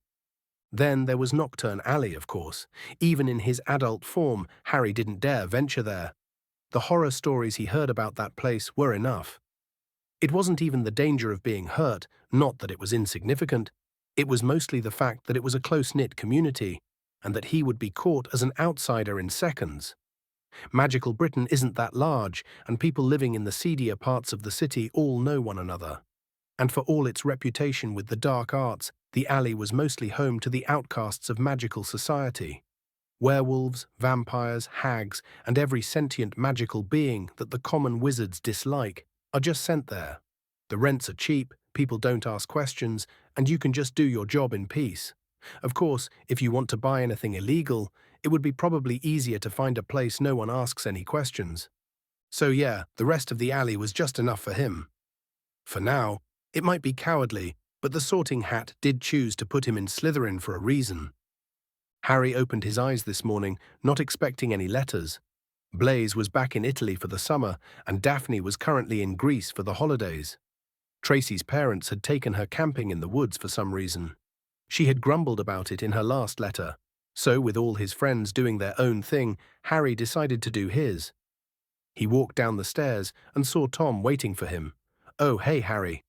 Then there was Nocturne Alley, of course. Even in his adult form, Harry didn't dare venture there. The horror stories he heard about that place were enough. It wasn't even the danger of being hurt, not that it was insignificant. It was mostly the fact that it was a close-knit community, and that he would be caught as an outsider in seconds. Magical Britain isn't that large, and people living in the seedier parts of the city all know one another. And for all its reputation with the dark arts, the alley was mostly home to the outcasts of magical society. Werewolves, vampires, hags, and every sentient magical being that the common wizards dislike are just sent there. The rents are cheap, people don't ask questions, and you can just do your job in peace. Of course, if you want to buy anything illegal, it would be probably easier to find a place no one asks any questions. So yeah, the rest of the alley was just enough for him. For now, it might be cowardly, but the Sorting Hat did choose to put him in Slytherin for a reason. Harry opened his eyes this morning, not expecting any letters. Blaise was back in Italy for the summer, and Daphne was currently in Greece for the holidays. Tracy's parents had taken her camping in the woods for some reason. She had grumbled about it in her last letter. So, with all his friends doing their own thing, Harry decided to do his. He walked down the stairs and saw Tom waiting for him. "Oh, hey, Harry."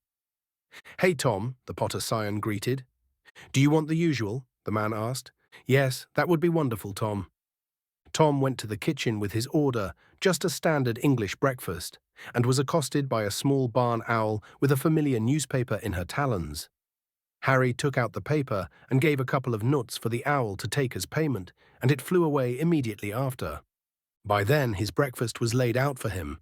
"Hey, Tom," the Potter Scion greeted. "Do you want the usual?" the man asked. "Yes, that would be wonderful, Tom." Tom went to the kitchen with his order, just a standard English breakfast, and was accosted by a small barn owl with a familiar newspaper in her talons. Harry took out the paper and gave a couple of nuts for the owl to take as payment, and it flew away immediately after. By then, his breakfast was laid out for him.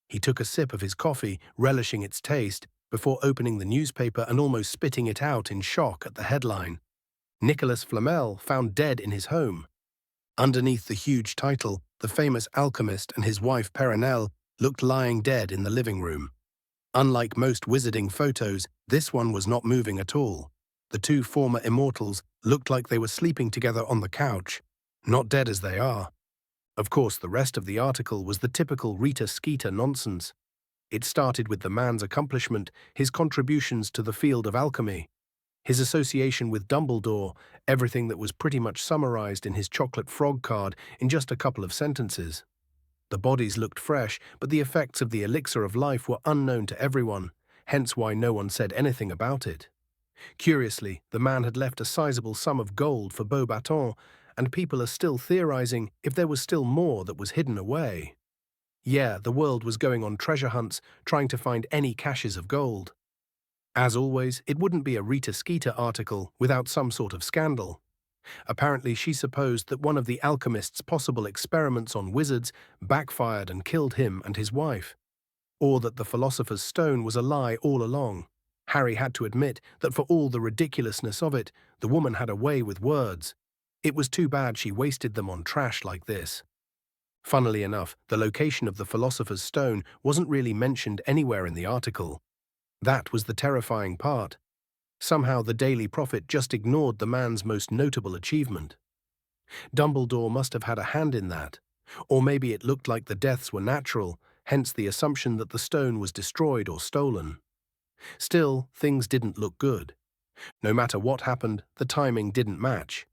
He took a sip of his coffee, relishing its taste, before opening the newspaper and almost spitting it out in shock at the headline. Nicholas Flamel found dead in his home. Underneath the huge title, the famous alchemist and his wife Perenelle looked lying dead in the living room. Unlike most wizarding photos, this one was not moving at all. The two former immortals looked like they were sleeping together on the couch, not dead as they are. Of course, the rest of the article was the typical Rita Skeeter nonsense. It started with the man's accomplishment, his contributions to the field of alchemy, his association with Dumbledore, everything that was pretty much summarized in his chocolate frog card in just a couple of sentences. The bodies looked fresh, but the effects of the elixir of life were unknown to everyone, hence why no one said anything about it. Curiously, the man had left a sizable sum of gold for Beauxbaton, and people are still theorizing if there was still more that was hidden away. Yeah, the world was going on treasure hunts, trying to find any caches of gold. As always, it wouldn't be a Rita Skeeter article without some sort of scandal. Apparently, she supposed that one of the alchemist's possible experiments on wizards backfired and killed him and his wife, or that the philosopher's stone was a lie all along. Harry had to admit that for all the ridiculousness of it, the woman had a way with words. It was too bad she wasted them on trash like this. Funnily enough, the location of the philosopher's stone wasn't really mentioned anywhere in the article. That was the terrifying part. Somehow the Daily Prophet just ignored the man's most notable achievement. Dumbledore must have had a hand in that. Or maybe it looked like the deaths were natural, hence the assumption that the stone was destroyed or stolen. Still, things didn't look good. No matter what happened, the timing didn't match.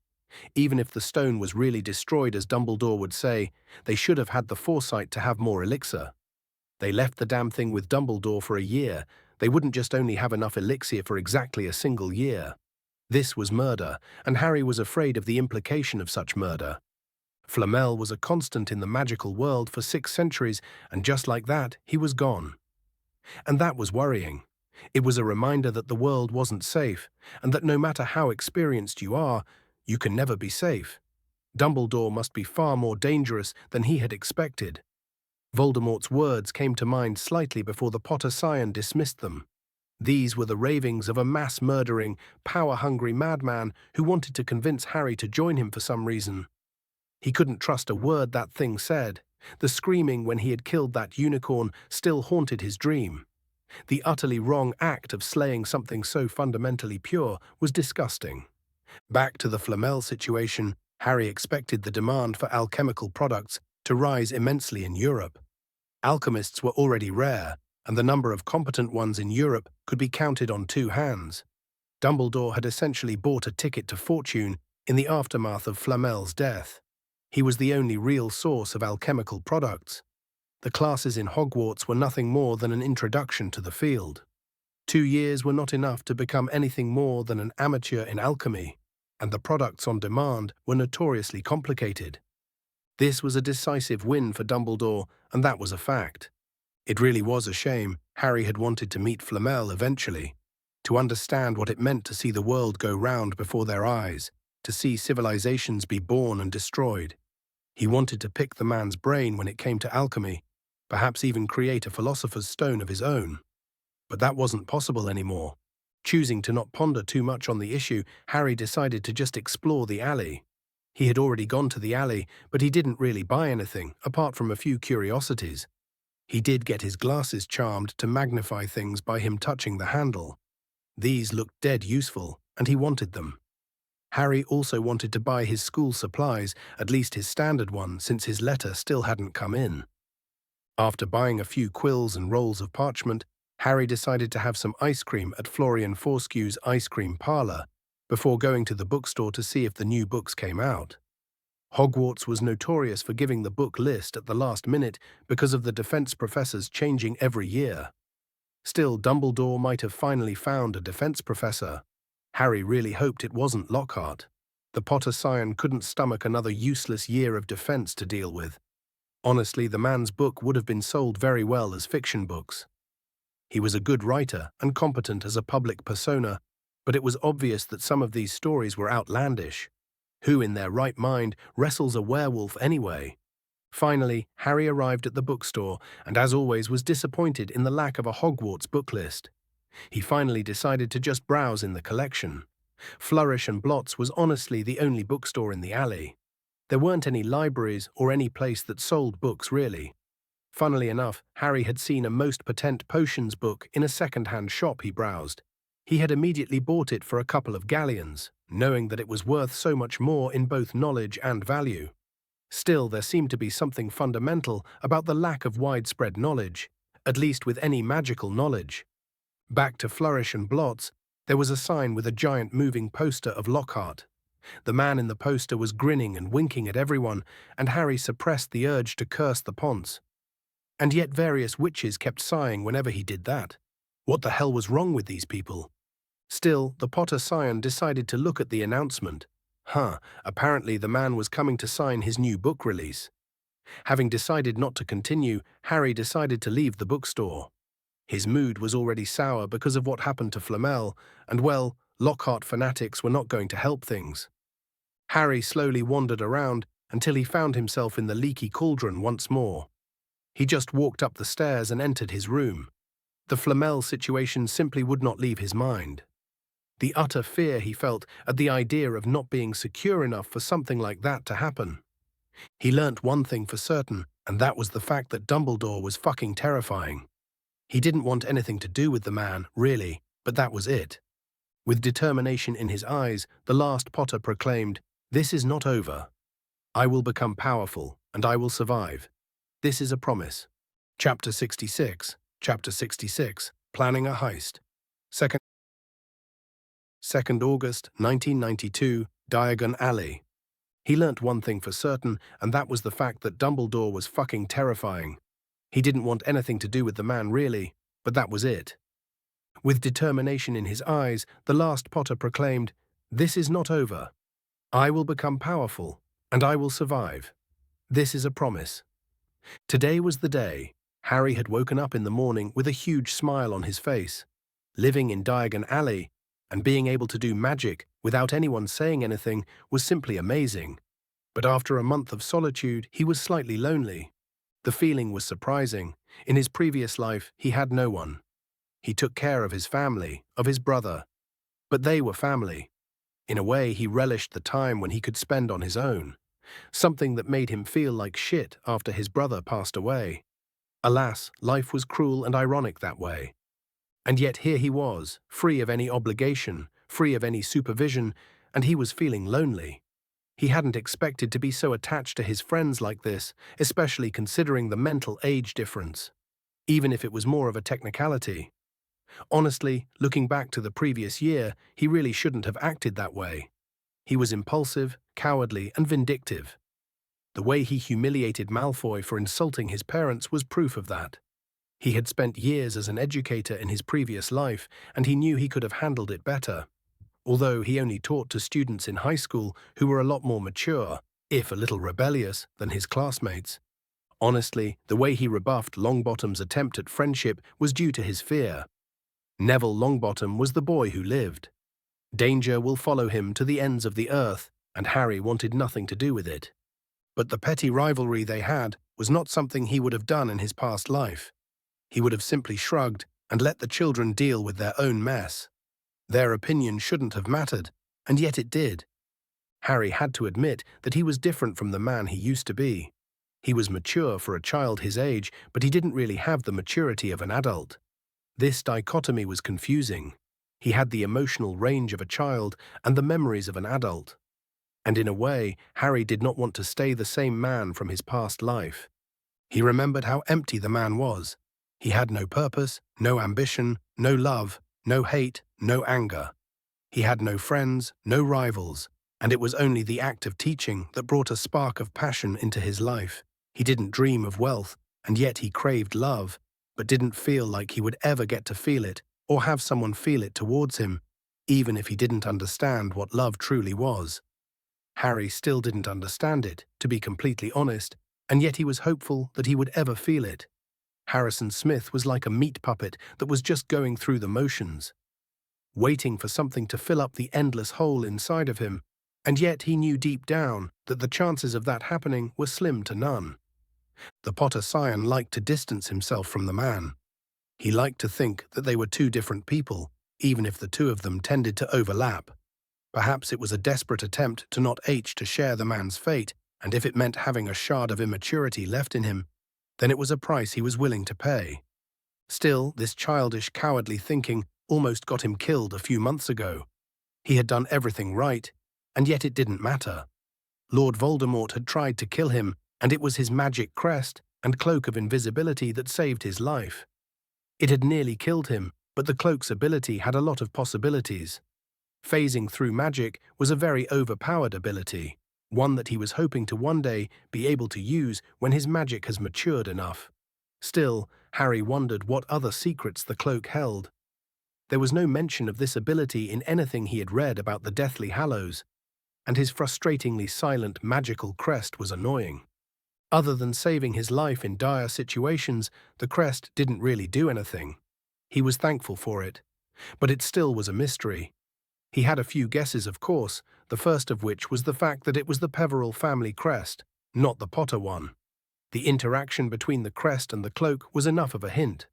Even if the stone was really destroyed, as Dumbledore would say, they should have had the foresight to have more elixir. They left the damn thing with Dumbledore for a year. They wouldn't just only have enough elixir for exactly a single year. This was murder, and Harry was afraid of the implication of such murder. Flamel was a constant in the magical world for 6 centuries, and just like that, he was gone. And that was worrying. It was a reminder that the world wasn't safe, and that no matter how experienced you are, you can never be safe. Dumbledore must be far more dangerous than he had expected. Voldemort's words came to mind slightly before the Potter Scion dismissed them. These were the ravings of a mass-murdering, power-hungry madman who wanted to convince Harry to join him for some reason. He couldn't trust a word that thing said. The screaming when he had killed that unicorn still haunted his dream. The utterly wrong act of slaying something so fundamentally pure was disgusting. Back to the Flamel situation, Harry expected the demand for alchemical products to rise immensely in Europe. Alchemists were already rare, and the number of competent ones in Europe could be counted on 2 hands. Dumbledore had essentially bought a ticket to fortune in the aftermath of Flamel's death. He was the only real source of alchemical products. The classes in Hogwarts were nothing more than an introduction to the field. 2 years were not enough to become anything more than an amateur in alchemy, and the products on demand were notoriously complicated. This was a decisive win for Dumbledore, and that was a fact. It really was a shame. Harry had wanted to meet Flamel eventually, to understand what it meant to see the world go round before their eyes, to see civilizations be born and destroyed. He wanted to pick the man's brain when it came to alchemy, perhaps even create a philosopher's stone of his own. But that wasn't possible anymore. Choosing to not ponder too much on the issue, Harry decided to just explore the alley. He had already gone to the alley, but he didn't really buy anything, apart from a few curiosities. He did get his glasses charmed to magnify things by him touching the handle. These looked dead useful, and he wanted them. Harry also wanted to buy his school supplies, at least his standard one, since his letter still hadn't come in. After buying a few quills and rolls of parchment, Harry decided to have some ice cream at Florian Forskew's ice cream parlor, before going to the bookstore to see if the new books came out. Hogwarts was notorious for giving the book list at the last minute because of the defense professors changing every year. Still, Dumbledore might have finally found a defense professor. Harry really hoped it wasn't Lockhart. The Potter Scion couldn't stomach another useless year of defense to deal with. Honestly, the man's book would have been sold very well as fiction books. He was a good writer and competent as a public persona, but it was obvious that some of these stories were outlandish. Who in their right mind wrestles a werewolf anyway? Finally, Harry arrived at the bookstore and, as always, was disappointed in the lack of a Hogwarts book list. He finally decided to just browse in the collection. Flourish and Blots was honestly the only bookstore in the alley. There weren't any libraries or any place that sold books, really. Funnily enough, Harry had seen a most potent potions book in a second-hand shop he browsed. He had immediately bought it for a couple of galleons, knowing that it was worth so much more in both knowledge and value. Still, there seemed to be something fundamental about the lack of widespread knowledge, at least with any magical knowledge. Back to Flourish and Blots, there was a sign with a giant moving poster of Lockhart. The man in the poster was grinning and winking at everyone, and Harry suppressed the urge to curse the Ponce. And yet various witches kept sighing whenever he did that. What the hell was wrong with these people? Still, the Potter Scion decided to look at the announcement. Apparently the man was coming to sign his new book release. Having decided not to continue, Harry decided to leave the bookstore. His mood was already sour because of what happened to Flamel, and well, Lockhart fanatics were not going to help things. Harry slowly wandered around until he found himself in the leaky cauldron once more. He just walked up the stairs and entered his room. The Flamel situation simply would not leave his mind. The utter fear he felt at the idea of not being secure enough for something like that to happen. He learnt one thing for certain, and that was the fact that Dumbledore was fucking terrifying. He didn't want anything to do with the man, really, but that was it. With determination in his eyes, the last Potter proclaimed, "This is not over. I will become powerful, and I will survive. This is a promise." Chapter 66, Planning a Heist. 2nd August 1992, Diagon Alley. He learnt one thing for certain, and that was the fact that Dumbledore was fucking terrifying. He didn't want anything to do with the man, really, but that was it. With determination in his eyes, the last Potter proclaimed, "This is not over. I will become powerful, and I will survive. This is a promise." Today was the day. Harry had woken up in the morning with a huge smile on his face. Living in Diagon Alley and being able to do magic without anyone saying anything was simply amazing. But after a month of solitude, he was slightly lonely. The feeling was surprising. In his previous life, he had no one. He took care of his family, of his brother. But they were family. In a way, he relished the time when he could spend on his own, something that made him feel like shit after his brother passed away. Alas, life was cruel and ironic that way. And yet here he was, free of any obligation, free of any supervision, and he was feeling lonely. He hadn't expected to be so attached to his friends like this, especially considering the mental age difference, even if it was more of a technicality. Honestly, looking back to the previous year, he really shouldn't have acted that way. He was impulsive, cowardly, and vindictive. The way he humiliated Malfoy for insulting his parents was proof of that. He had spent years as an educator in his previous life, and he knew he could have handled it better. Although he only taught to students in high school who were a lot more mature, if a little rebellious, than his classmates. Honestly, the way he rebuffed Longbottom's attempt at friendship was due to his fear. Neville Longbottom was the boy who lived. Danger will follow him to the ends of the earth, and Harry wanted nothing to do with it. But the petty rivalry they had was not something he would have done in his past life. He would have simply shrugged and let the children deal with their own mess. Their opinion shouldn't have mattered, and yet it did. Harry had to admit that he was different from the man he used to be. He was mature for a child his age, but he didn't really have the maturity of an adult. This dichotomy was confusing. He had the emotional range of a child and the memories of an adult. And in a way, Harry did not want to stay the same man from his past life. He remembered how empty the man was. He had no purpose, no ambition, no love, no hate, no anger. He had no friends, no rivals, and it was only the act of teaching that brought a spark of passion into his life. He didn't dream of wealth, and yet he craved love, but didn't feel like he would ever get to feel it or have someone feel it towards him, even if he didn't understand what love truly was. Harry still didn't understand it, to be completely honest, and yet he was hopeful that he would ever feel it. Harrison Smith was like a meat puppet that was just going through the motions, waiting for something to fill up the endless hole inside of him, and yet he knew deep down that the chances of that happening were slim to none. The Potter Scion liked to distance himself from the man. He liked to think that they were two different people, even if the two of them tended to overlap. Perhaps it was a desperate attempt to share the man's fate, and if it meant having a shard of immaturity left in him, then it was a price he was willing to pay. Still, this childish, cowardly thinking almost got him killed a few months ago. He had done everything right, and yet it didn't matter. Lord Voldemort had tried to kill him, and it was his magic crest and cloak of invisibility that saved his life. It had nearly killed him, but the cloak's ability had a lot of possibilities. Phasing through magic was a very overpowered ability, one that he was hoping to one day be able to use when his magic has matured enough. Still, Harry wondered what other secrets the cloak held. There was no mention of this ability in anything he had read about the Deathly Hallows, and his frustratingly silent magical crest was annoying. Other than saving his life in dire situations, the crest didn't really do anything. He was thankful for it, but it still was a mystery. He had a few guesses, of course, the first of which was the fact that it was the Peveril family crest, not the Potter one. The interaction between the crest and the cloak was enough of a hint.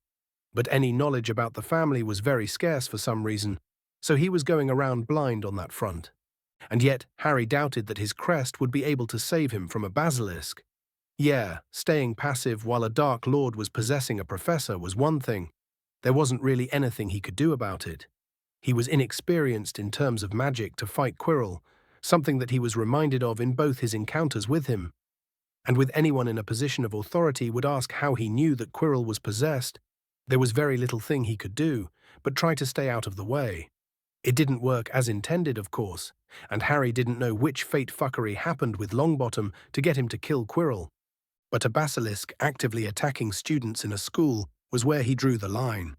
But any knowledge about the family was very scarce for some reason, so he was going around blind on that front. And yet, Harry doubted that his crest would be able to save him from a basilisk. Yeah, staying passive while a Dark Lord was possessing a professor was one thing. There wasn't really anything he could do about it. He was inexperienced in terms of magic to fight Quirrell, something that he was reminded of in both his encounters with him. And with anyone in a position of authority would ask how he knew that Quirrell was possessed, there was very little thing he could do, but try to stay out of the way. It didn't work as intended, of course, and Harry didn't know which fate fuckery happened with Longbottom to get him to kill Quirrell. But a basilisk actively attacking students in a school was where he drew the line.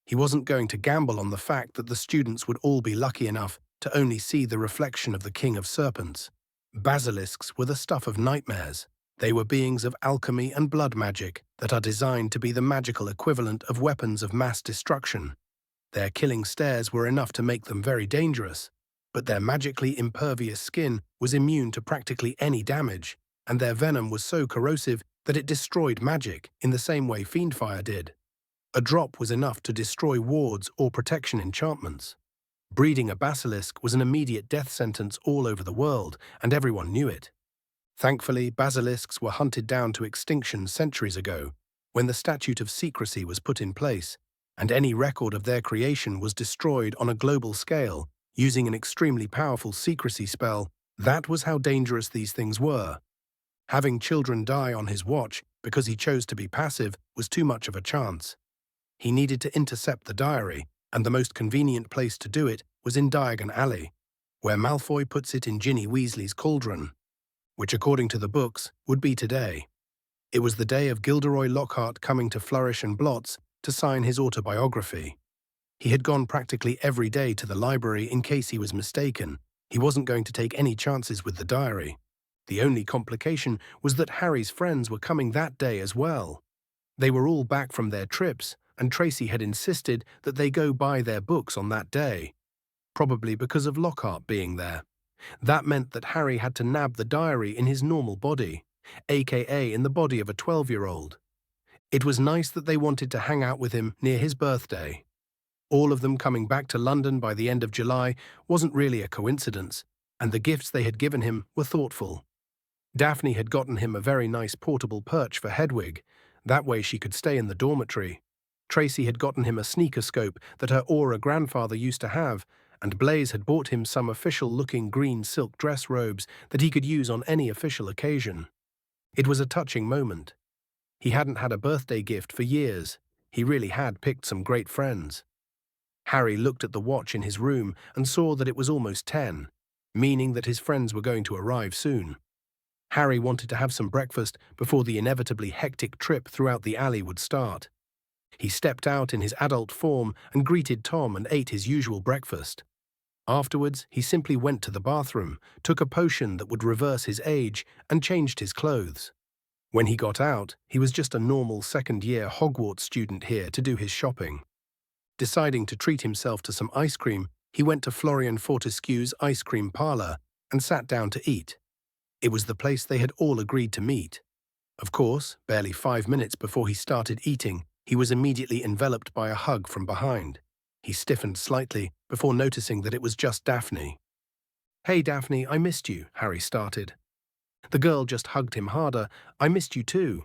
He wasn't going to gamble on the fact that the students would all be lucky enough to only see the reflection of the King of Serpents. Basilisks were the stuff of nightmares. They were beings of alchemy and blood magic that are designed to be the magical equivalent of weapons of mass destruction. Their killing stares were enough to make them very dangerous, but their magically impervious skin was immune to practically any damage, and their venom was so corrosive that it destroyed magic in the same way fiendfire did. A drop was enough to destroy wards or protection enchantments. Breeding a basilisk was an immediate death sentence all over the world, and everyone knew it. Thankfully, basilisks were hunted down to extinction centuries ago, when the Statute of Secrecy was put in place, and any record of their creation was destroyed on a global scale using an extremely powerful secrecy spell. That was how dangerous these things were. Having children die on his watch because he chose to be passive was too much of a chance. He needed to intercept the diary, and the most convenient place to do it was in Diagon Alley, where Malfoy puts it in Ginny Weasley's cauldron, which according to the books would be today. It was the day of Gilderoy Lockhart coming to Flourish and Blots to sign his autobiography. He had gone practically every day to the library in case he was mistaken. He wasn't going to take any chances with the diary. The only complication was that Harry's friends were coming that day as well. They were all back from their trips, and Tracy had insisted that they go buy their books on that day, probably because of Lockhart being there. That meant that Harry had to nab the diary in his normal body, aka in the body of a 12-year-old. It was nice that they wanted to hang out with him near his birthday. All of them coming back to London by the end of July wasn't really a coincidence, and the gifts they had given him were thoughtful. Daphne had gotten him a very nice portable perch for Hedwig, that way she could stay in the dormitory. Tracy had gotten him a sneaker scope that her Aura grandfather used to have, and Blaise had bought him some official-looking green silk dress robes that he could use on any official occasion. It was a touching moment. He hadn't had a birthday gift for years. He really had picked some great friends. Harry looked at the watch in his room and saw that it was almost 10, meaning that his friends were going to arrive soon. Harry wanted to have some breakfast before the inevitably hectic trip throughout the alley would start. He stepped out in his adult form and greeted Tom and ate his usual breakfast. Afterwards, he simply went to the bathroom, took a potion that would reverse his age, and changed his clothes. When he got out, he was just a normal second-year Hogwarts student here to do his shopping. Deciding to treat himself to some ice cream, he went to Florian Fortescue's ice cream parlor and sat down to eat. It was the place they had all agreed to meet. Of course, barely 5 minutes before he started eating, he was immediately enveloped by a hug from behind. He stiffened slightly before noticing that it was just Daphne. "Hey Daphne, I missed you," Harry started. The girl just hugged him harder. "I missed you too."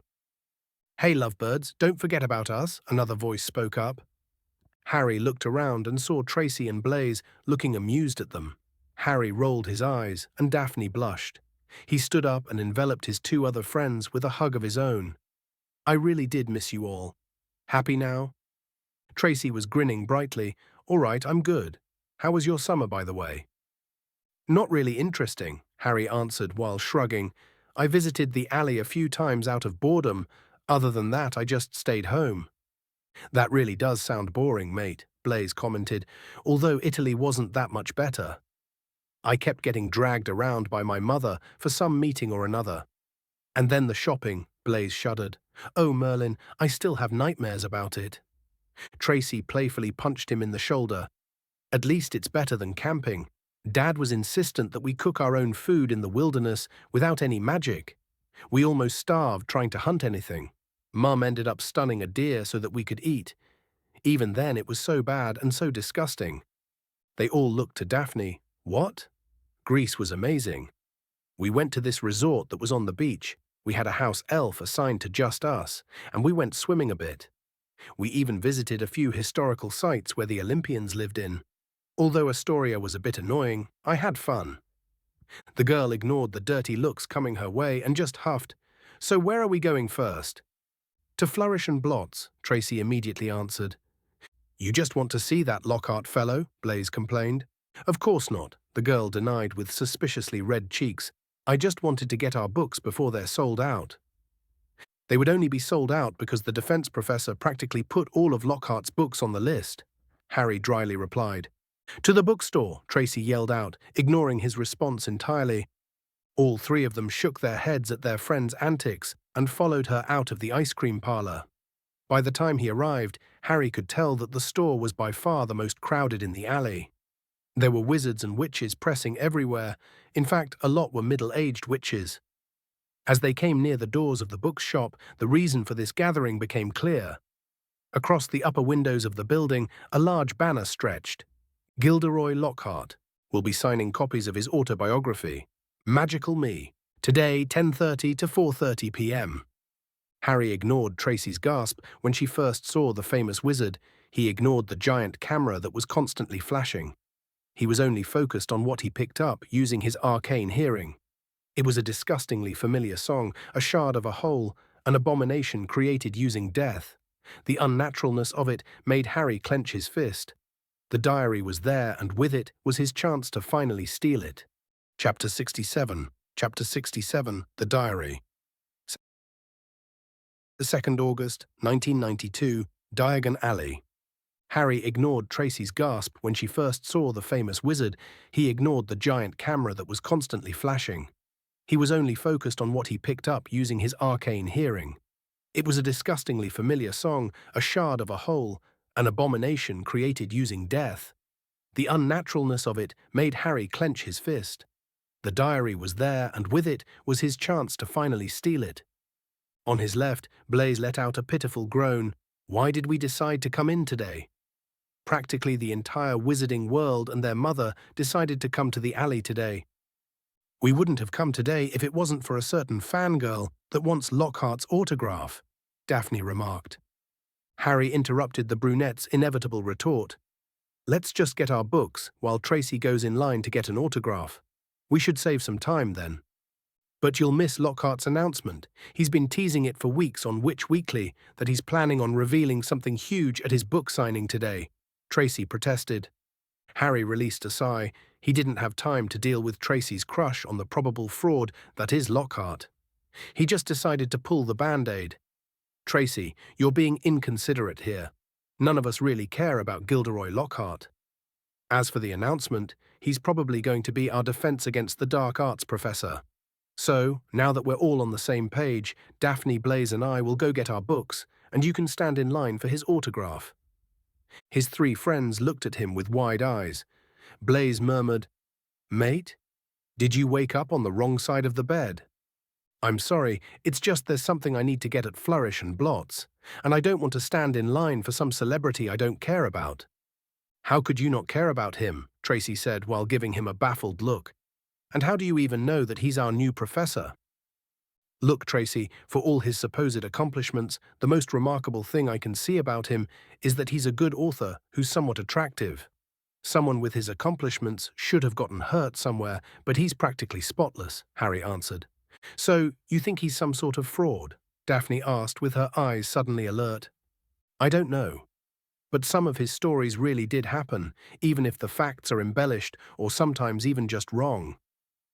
Hey, lovebirds, don't forget about us, another voice spoke up. Harry looked around and saw Tracy and Blaze looking amused at them. Harry rolled his eyes, and Daphne blushed. He stood up and enveloped his two other friends with a hug of his own. I really did miss you all. Happy now? Tracy was grinning brightly. All right, I'm good. How was your summer, by the way? Not really interesting, Harry answered while shrugging. I visited the alley a few times out of boredom. Other than that, I just stayed home. That really does sound boring, mate, Blaze commented, although Italy wasn't that much better. I kept getting dragged around by my mother for some meeting or another. And then the shopping, Blaze shuddered. Oh, Merlin, I still have nightmares about it. Tracy playfully punched him in the shoulder. At least it's better than camping. Dad was insistent that we cook our own food in the wilderness without any magic. We almost starved trying to hunt anything. Mum ended up stunning a deer so that we could eat. Even then, it was so bad and so disgusting. They all looked to Daphne. What? Greece was amazing. We went to this resort that was on the beach. We had a house elf assigned to just us, and we went swimming a bit. We even visited a few historical sites where the Olympians lived in. Although Astoria was a bit annoying, I had fun. The girl ignored the dirty looks coming her way and just huffed. So where are we going first? To Flourish and Blots, Tracy immediately answered. You just want to see that Lockhart fellow? Blaze complained. Of course not, the girl denied with suspiciously red cheeks. I just wanted to get our books before they're sold out. They would only be sold out because the defense professor practically put all of Lockhart's books on the list, Harry dryly replied. To the bookstore, Tracy yelled out, ignoring his response entirely. All three of them shook their heads at their friend's antics and followed her out of the ice cream parlor. By the time he arrived, Harry could tell that the store was by far the most crowded in the alley. There were wizards and witches pressing everywhere. In fact, a lot were middle-aged witches. As they came near the doors of the bookshop, the reason for this gathering became clear. Across the upper windows of the building, a large banner stretched. Gilderoy Lockhart will be signing copies of his autobiography, Magical Me, today 10:30 to 4:30 p.m. Harry ignored Tracy's gasp when she first saw the famous wizard. He ignored the giant camera that was constantly flashing. He was only focused on what he picked up using his arcane hearing. It was a disgustingly familiar song, a shard of a whole, an abomination created using death. The unnaturalness of it made Harry clench his fist. The diary was there, and with it was his chance to finally steal it. Chapter 67. Chapter 67, The Diary. The 2nd August, 1992, Diagon Alley. Harry ignored Tracy's gasp when she first saw the famous wizard. He ignored the giant camera that was constantly flashing. He was only focused on what he picked up using his arcane hearing. It was a disgustingly familiar song, a shard of a whole, an abomination created using death. The unnaturalness of it made Harry clench his fist. The diary was there, and with it was his chance to finally steal it. On his left, Blaze let out a pitiful groan. Why did we decide to come in today? Practically the entire wizarding world and their mother decided to come to the alley today. We wouldn't have come today if it wasn't for a certain fangirl that wants Lockhart's autograph, Daphne remarked. Harry interrupted the brunette's inevitable retort. Let's just get our books while Tracy goes in line to get an autograph. We should save some time then. But you'll miss Lockhart's announcement. He's been teasing it for weeks on Witch Weekly that he's planning on revealing something huge at his book signing today, Tracy protested. Harry released a sigh. He didn't have time to deal with Tracy's crush on the probable fraud that is Lockhart. He just decided to pull the Band-Aid. Tracy, you're being inconsiderate here. None of us really care about Gilderoy Lockhart. As for the announcement, he's probably going to be our defense against the dark arts professor. So, now that we're all on the same page, Daphne, Blaze and I will go get our books, and you can stand in line for his autograph. His three friends looked at him with wide eyes. Blaze murmured, Mate, did you wake up on the wrong side of the bed? I'm sorry, it's just there's something I need to get at Flourish and Blots, and I don't want to stand in line for some celebrity I don't care about. How could you not care about him? Tracy said while giving him a baffled look. And how do you even know that he's our new professor? Look, Tracy, for all his supposed accomplishments, the most remarkable thing I can see about him is that he's a good author who's somewhat attractive. Someone with his accomplishments should have gotten hurt somewhere, but he's practically spotless, Harry answered. So, you think he's some sort of fraud? Daphne asked with her eyes suddenly alert. I don't know. But some of his stories really did happen, even if the facts are embellished or sometimes even just wrong.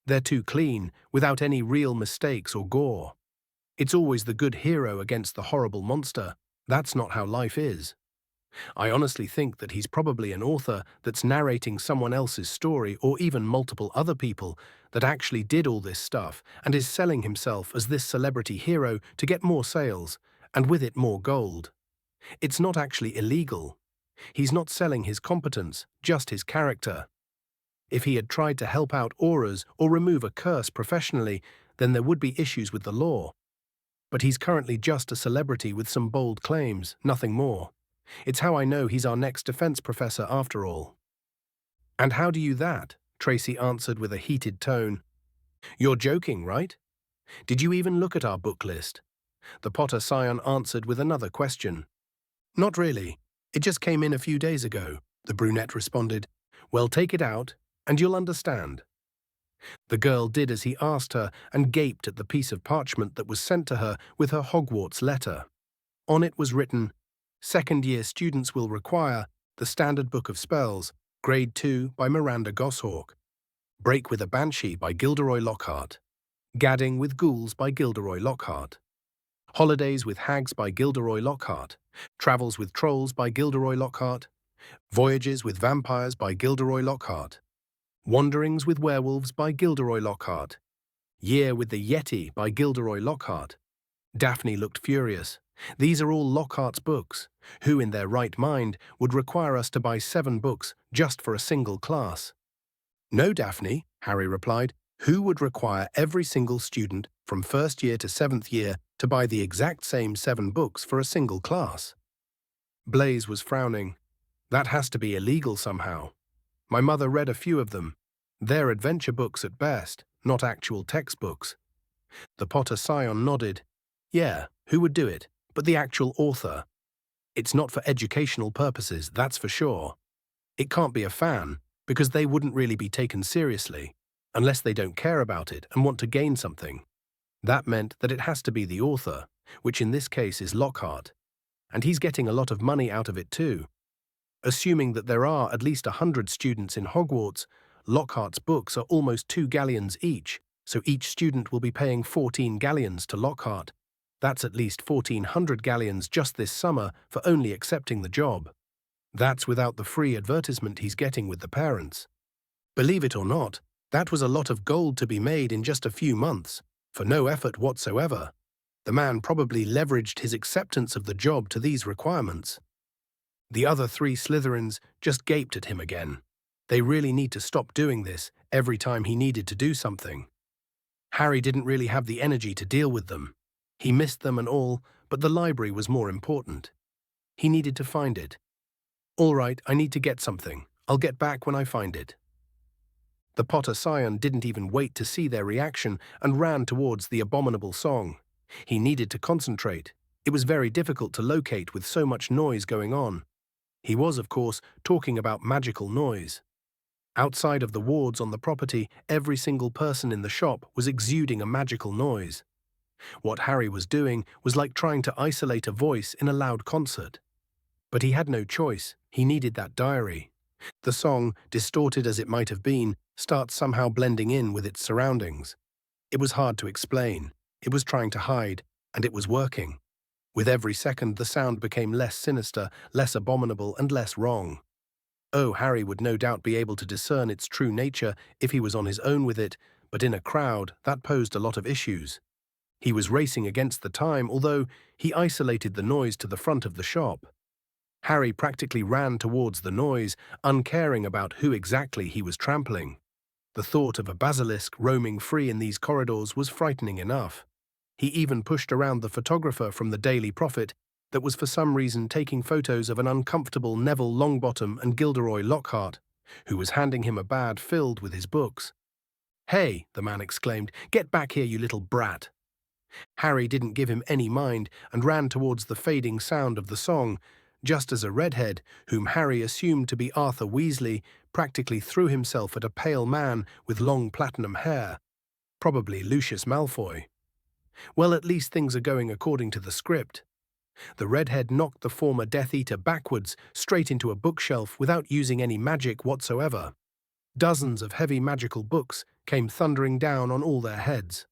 They're too clean, without any real mistakes or gore. It's always the good hero against the horrible monster. That's not how life is. I honestly think that he's probably an author that's narrating someone else's story or even multiple other people that actually did all this stuff and is selling himself as this celebrity hero to get more sales, and with it more gold. It's not actually illegal. He's not selling his competence, just his character. If he had tried to help out auras or remove a curse professionally, then there would be issues with the law. But he's currently just a celebrity with some bold claims, nothing more. It's how I know he's our next defense professor after all. And how do you that? Tracy answered with a heated tone. You're joking, right? Did you even look at our book list? The Potter Scion answered with another question. Not really. It just came in a few days ago, the brunette responded. Well, take it out, and you'll understand. The girl did as he asked her and gaped at the piece of parchment that was sent to her with her Hogwarts letter. On it was written, Second-year students will require the Standard Book of Spells, Grade 2 by Miranda Goshawk, Break with a Banshee by Gilderoy Lockhart, Gadding with Ghouls by Gilderoy Lockhart, Holidays with Hags by Gilderoy Lockhart, Travels with Trolls by Gilderoy Lockhart, Voyages with Vampires by Gilderoy Lockhart, Wanderings with Werewolves by Gilderoy Lockhart, Year with the Yeti by Gilderoy Lockhart. Daphne looked furious. These are all Lockhart's books. Who in their right mind would require us to buy 7 books just for a single class? No, Daphne, Harry replied. Who would require every single student from first year to 7th year to buy the exact same 7 books for a single class? Blaise was frowning. That has to be illegal somehow. My mother read a few of them. They're adventure books at best, not actual textbooks. The Potter Scion nodded. Yeah, who would do it? But the actual author. It's not for educational purposes, that's for sure. It can't be a fan, because they wouldn't really be taken seriously, unless they don't care about it and want to gain something. That meant that it has to be the author, which in this case is Lockhart, and he's getting a lot of money out of it too. Assuming that there are at least 100 students in Hogwarts, Lockhart's books are almost 2 galleons each, so each student will be paying 14 galleons to Lockhart. That's at least 1,400 galleons just this summer for only accepting the job. That's without the free advertisement he's getting with the parents. Believe it or not, that was a lot of gold to be made in just a few months, for no effort whatsoever. The man probably leveraged his acceptance of the job to these requirements. The other 3 Slytherins just gaped at him again. They really need to stop doing this every time he needed to do something. Harry didn't really have the energy to deal with them. He missed them and all, but the library was more important. He needed to find it. All right, I need to get something. I'll get back when I find it. The Potter Scion didn't even wait to see their reaction and ran towards the abominable song. He needed to concentrate. It was very difficult to locate with so much noise going on. He was, of course, talking about magical noise. Outside of the wards on the property, every single person in the shop was exuding a magical noise. What Harry was doing was like trying to isolate a voice in a loud concert. But he had no choice. He needed that diary. The song, distorted as it might have been, starts somehow blending in with its surroundings. It was hard to explain. It was trying to hide, and it was working. With every second, the sound became less sinister, less abominable, and less wrong. Oh, Harry would no doubt be able to discern its true nature if he was on his own with it, but in a crowd, that posed a lot of issues. He was racing against the time, although he isolated the noise to the front of the shop. Harry practically ran towards the noise, uncaring about who exactly he was trampling. The thought of a basilisk roaming free in these corridors was frightening enough. He even pushed around the photographer from the Daily Prophet that was for some reason taking photos of an uncomfortable Neville Longbottom and Gilderoy Lockhart, who was handing him a bag filled with his books. "Hey," the man exclaimed, "get back here, you little brat." Harry didn't give him any mind and ran towards the fading sound of the song, just as a redhead, whom Harry assumed to be Arthur Weasley, practically threw himself at a pale man with long platinum hair, probably Lucius Malfoy. Well, at least things are going according to the script. The redhead knocked the former Death Eater backwards, straight into a bookshelf without using any magic whatsoever. Dozens of heavy magical books came thundering down on all their heads.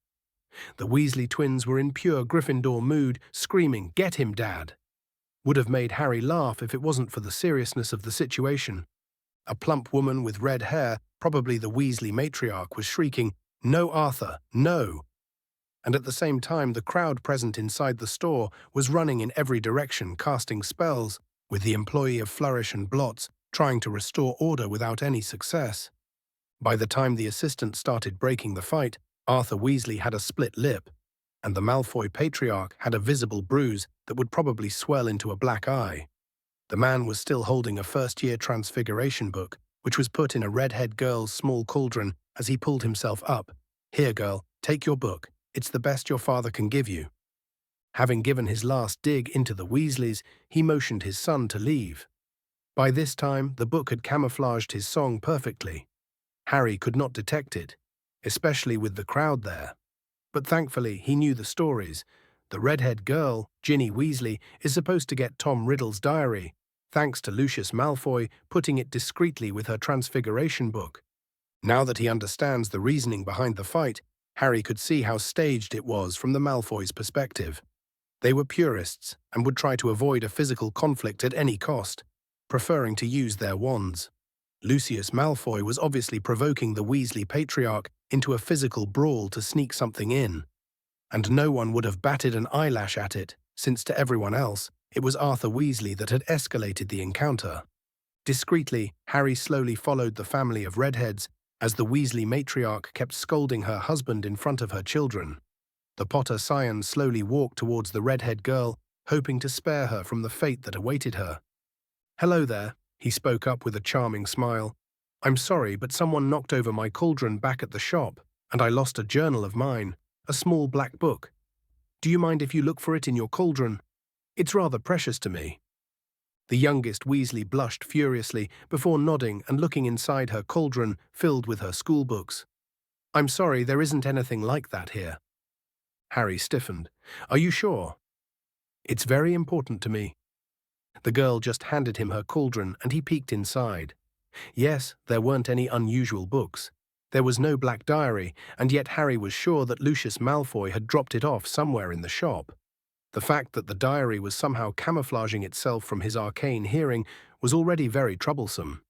The Weasley twins were in pure Gryffindor mood, screaming, "Get him, Dad!" Would have made Harry laugh if it wasn't for the seriousness of the situation. A plump woman with red hair, probably the Weasley matriarch, was shrieking, "No, Arthur, no!" And at the same time the crowd present inside the store was running in every direction, casting spells, with the employee of Flourish and Blots trying to restore order without any success. By the time the assistant started breaking the fight, Arthur Weasley had a split lip, and the Malfoy patriarch had a visible bruise that would probably swell into a black eye. The man was still holding a first-year transfiguration book, which was put in a redhead girl's small cauldron as he pulled himself up. "Here, girl, take your book. It's the best your father can give you." Having given his last dig into the Weasleys, he motioned his son to leave. By this time, the book had camouflaged his song perfectly. Harry could not detect it, especially with the crowd there. But thankfully, he knew the stories. The redhead girl, Ginny Weasley, is supposed to get Tom Riddle's diary, thanks to Lucius Malfoy putting it discreetly with her transfiguration book. Now that he understands the reasoning behind the fight, Harry could see how staged it was from the Malfoys' perspective. They were purists and would try to avoid a physical conflict at any cost, preferring to use their wands. Lucius Malfoy was obviously provoking the Weasley patriarch into a physical brawl to sneak something in, and no one would have batted an eyelash at it, since to everyone else, it was Arthur Weasley that had escalated the encounter. Discreetly, Harry slowly followed the family of redheads as the Weasley matriarch kept scolding her husband in front of her children. The Potter scion slowly walked towards the redhead girl, hoping to spare her from the fate that awaited her. "Hello there," he spoke up with a charming smile. "I'm sorry, but someone knocked over my cauldron back at the shop, and I lost a journal of mine, a small black book. Do you mind if you look for it in your cauldron? It's rather precious to me." The youngest Weasley blushed furiously before nodding and looking inside her cauldron filled with her schoolbooks. "I'm sorry, there isn't anything like that here." Harry stiffened. "Are you sure?" "It's very important to me." The girl just handed him her cauldron and he peeked inside. Yes, there weren't any unusual books. There was no black diary, and yet Harry was sure that Lucius Malfoy had dropped it off somewhere in the shop. The fact that the diary was somehow camouflaging itself from his arcane hearing was already very troublesome.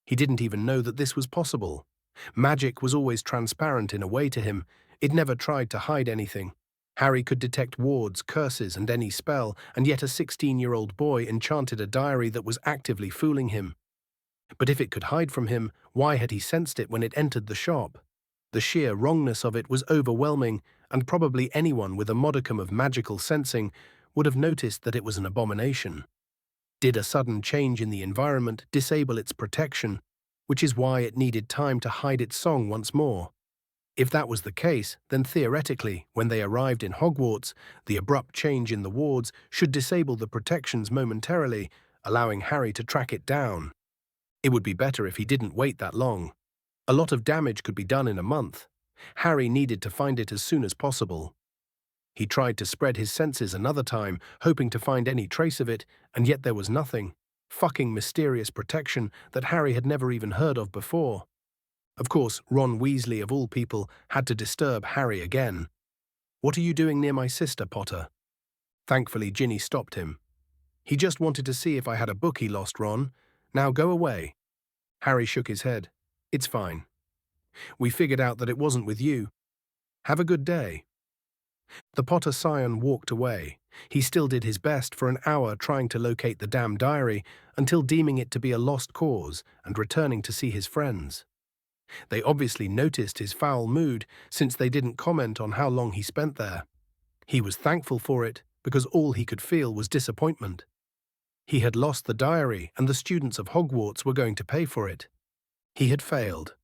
He didn't even know that this was possible. Magic was always transparent in a way to him. It never tried to hide anything. Harry could detect wards, curses, and any spell, and yet a 16-year-old boy enchanted a diary that was actively fooling him. But if it could hide from him, why had he sensed it when it entered the shop? The sheer wrongness of it was overwhelming, and probably anyone with a modicum of magical sensing would have noticed that it was an abomination. Did a sudden change in the environment disable its protection, which is why it needed time to hide its song once more? If that was the case, then theoretically, when they arrived in Hogwarts, the abrupt change in the wards should disable the protections momentarily, allowing Harry to track it down. It would be better if he didn't wait that long. A lot of damage could be done in a month. Harry needed to find it as soon as possible. He tried to spread his senses another time, hoping to find any trace of it, and yet there was nothing. Fucking mysterious protection that Harry had never even heard of before. Of course, Ron Weasley, of all people, had to disturb Harry again. "What are you doing near my sister, Potter?" Thankfully, Ginny stopped him. "He just wanted to see if I had a book he lost, Ron. Now go away." Harry shook his head. "It's fine. We figured out that it wasn't with you. Have a good day." The Potter scion walked away. He still did his best for an hour trying to locate the damn diary, until deeming it to be a lost cause and returning to see his friends. They obviously noticed his foul mood, since they didn't comment on how long he spent there. He was thankful for it, because all he could feel was disappointment. He had lost the diary, and the students of Hogwarts were going to pay for it. He had failed.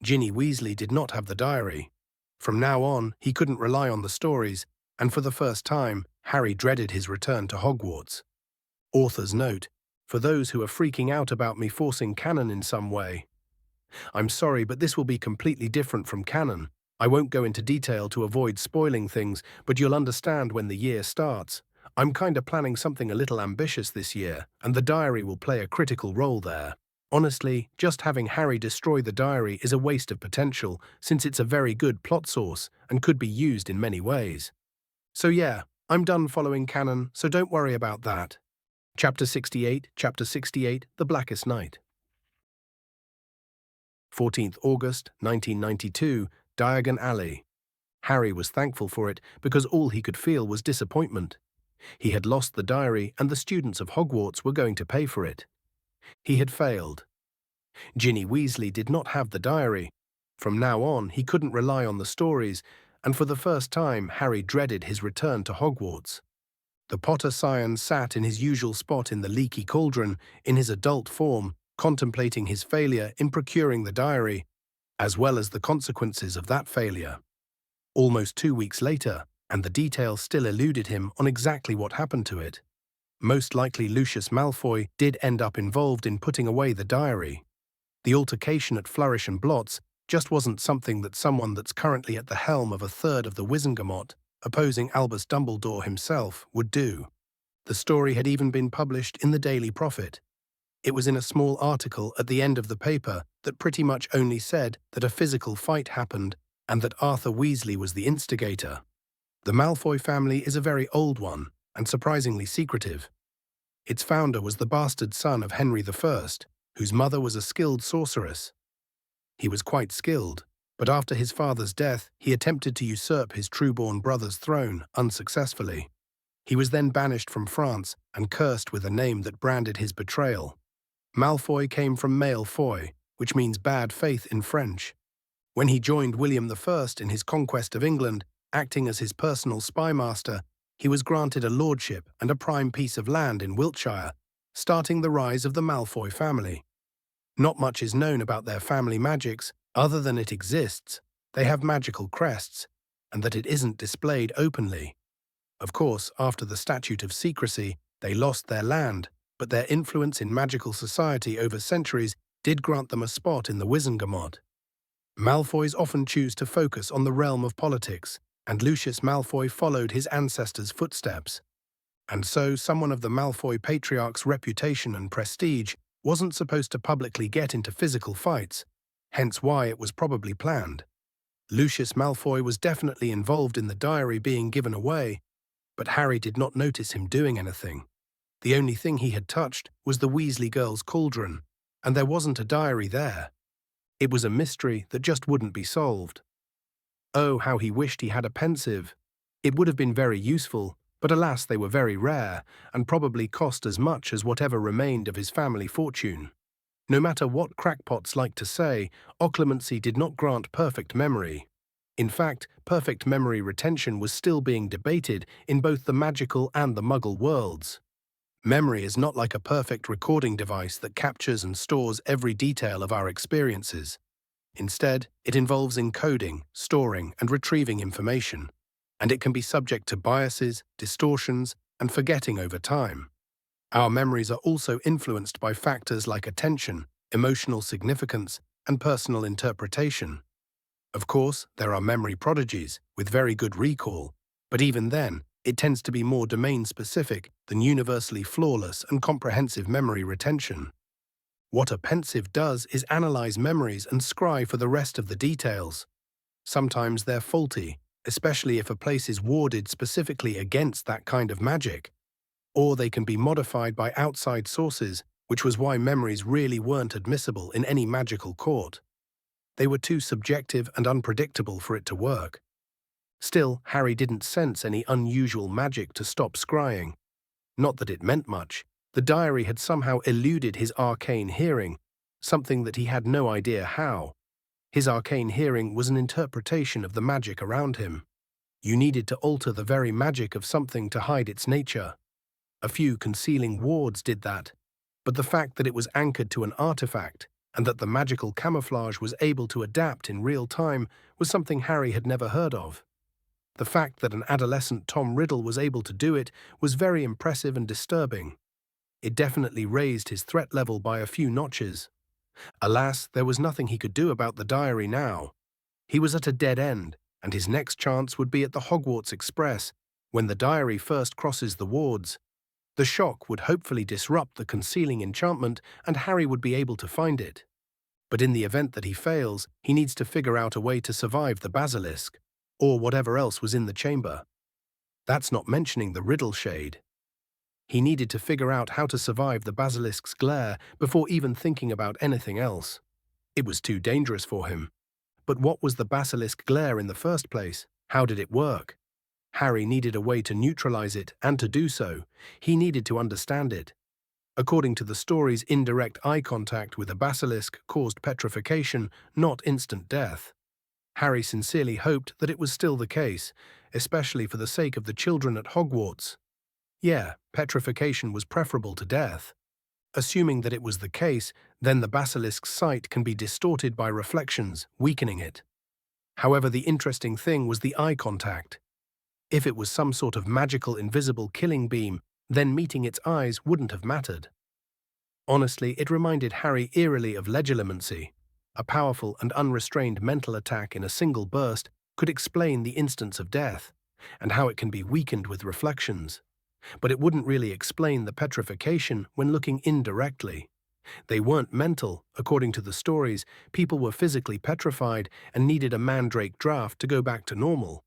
Ginny Weasley did not have the diary. From now on, he couldn't rely on the stories, and for the first time, Harry dreaded his return to Hogwarts. Author's note: for those who are freaking out about me forcing canon in some way, I'm sorry, but this will be completely different from canon. I won't go into detail to avoid spoiling things, but you'll understand when the year starts. I'm kinda planning something a little ambitious this year, and the diary will play a critical role there. Honestly, just having Harry destroy the diary is a waste of potential, since it's a very good plot source and could be used in many ways. So yeah, I'm done following canon, so don't worry about that. Chapter 68, The Blackest Night. 14th August, 1992, Diagon Alley. Harry was thankful for it because all he could feel was disappointment. He had lost the diary and the students of Hogwarts were going to pay for it. He had failed. Ginny Weasley did not have the diary. From now on, he couldn't rely on the stories, and for the first time, Harry dreaded his return to Hogwarts. The Potter Scion sat in his usual spot in the leaky cauldron, in his adult form, contemplating his failure in procuring the diary, as well as the consequences of that failure. Almost 2 weeks later, and the details still eluded him on exactly what happened to it. Most likely Lucius Malfoy did end up involved in putting away the diary. The altercation at Flourish and Blotts just wasn't something that someone that's currently at the helm of a third of the Wizengamot, opposing Albus Dumbledore himself, would do. The story had even been published in the Daily Prophet. It was in a small article at the end of the paper that pretty much only said that a physical fight happened and that Arthur Weasley was the instigator. The Malfoy family is a very old one and surprisingly secretive. Its founder was the bastard son of Henry I, whose mother was a skilled sorceress. He was quite skilled, but after his father's death, he attempted to usurp his true-born brother's throne unsuccessfully. He was then banished from France and cursed with a name that branded his betrayal. Malfoy came from male foy, which means bad faith in French. When he joined William I in his conquest of England, acting as his personal spymaster, he was granted a lordship and a prime piece of land in Wiltshire, starting the rise of the Malfoy family. Not much is known about their family magics, other than it exists, they have magical crests, and that it isn't displayed openly. Of course, after the Statute of Secrecy, they lost their land, but their influence in magical society over centuries did grant them a spot in the Wizengamot. Malfoys often choose to focus on the realm of politics, and Lucius Malfoy followed his ancestors' footsteps. And so someone of the Malfoy patriarch's reputation and prestige wasn't supposed to publicly get into physical fights, hence why it was probably planned. Lucius Malfoy was definitely involved in the diary being given away, but Harry did not notice him doing anything. The only thing he had touched was the Weasley girls' cauldron, and there wasn't a diary there. It was a mystery that just wouldn't be solved. Oh, how he wished he had a pensieve. It would have been very useful, but alas they were very rare, and probably cost as much as whatever remained of his family fortune. No matter what crackpots like to say, occlumency did not grant perfect memory. In fact, perfect memory retention was still being debated in both the magical and the muggle worlds. Memory is not like a perfect recording device that captures and stores every detail of our experiences. Instead, it involves encoding, storing, and retrieving information, and it can be subject to biases, distortions, and forgetting over time. Our memories are also influenced by factors like attention, emotional significance, and personal interpretation. Of course, there are memory prodigies with very good recall, but even then, it tends to be more domain-specific than universally flawless and comprehensive memory retention. What a pensieve does is analyze memories and scry for the rest of the details. Sometimes they're faulty, especially if a place is warded specifically against that kind of magic. Or they can be modified by outside sources, which was why memories really weren't admissible in any magical court. They were too subjective and unpredictable for it to work. Still, Harry didn't sense any unusual magic to stop scrying. Not that it meant much. The diary had somehow eluded his arcane hearing, something that he had no idea how. His arcane hearing was an interpretation of the magic around him. You needed to alter the very magic of something to hide its nature. A few concealing wards did that, but the fact that it was anchored to an artifact and that the magical camouflage was able to adapt in real time was something Harry had never heard of. The fact that an adolescent Tom Riddle was able to do it was very impressive and disturbing. It definitely raised his threat level by a few notches. Alas, there was nothing he could do about the diary now. He was at a dead end, and his next chance would be at the Hogwarts Express, when the diary first crosses the wards. The shock would hopefully disrupt the concealing enchantment, and Harry would be able to find it. But in the event that he fails, he needs to figure out a way to survive the basilisk, or whatever else was in the chamber. That's not mentioning the riddle shade. He needed to figure out how to survive the basilisk's glare before even thinking about anything else. It was too dangerous for him. But what was the basilisk glare in the first place? How did it work? Harry needed a way to neutralize it, and to do so, he needed to understand it. According to the stories, indirect eye contact with a basilisk caused petrification, not instant death. Harry sincerely hoped that it was still the case, especially for the sake of the children at Hogwarts. Yeah, petrification was preferable to death. Assuming that it was the case, then the basilisk's sight can be distorted by reflections, weakening it. However, the interesting thing was the eye contact. If it was some sort of magical invisible killing beam, then meeting its eyes wouldn't have mattered. Honestly, it reminded Harry eerily of legilimency. A powerful and unrestrained mental attack in a single burst could explain the instance of death, and how it can be weakened with reflections. But it wouldn't really explain the petrification when looking indirectly. They weren't mental. According to the stories, people were physically petrified and needed a mandrake draught to go back to normal.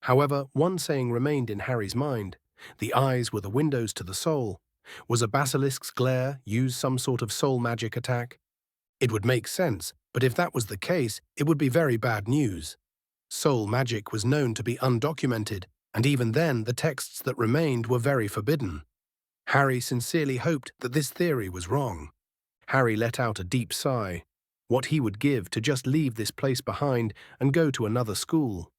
However, one saying remained in Harry's mind. The eyes were the windows to the soul. Was a basilisk's glare use some sort of soul magic attack? It would make sense, but if that was the case, it would be very bad news. Soul magic was known to be undocumented, and even then the texts that remained were very forbidden. Harry sincerely hoped that this theory was wrong. Harry let out a deep sigh. What he would give to just leave this place behind and go to another school.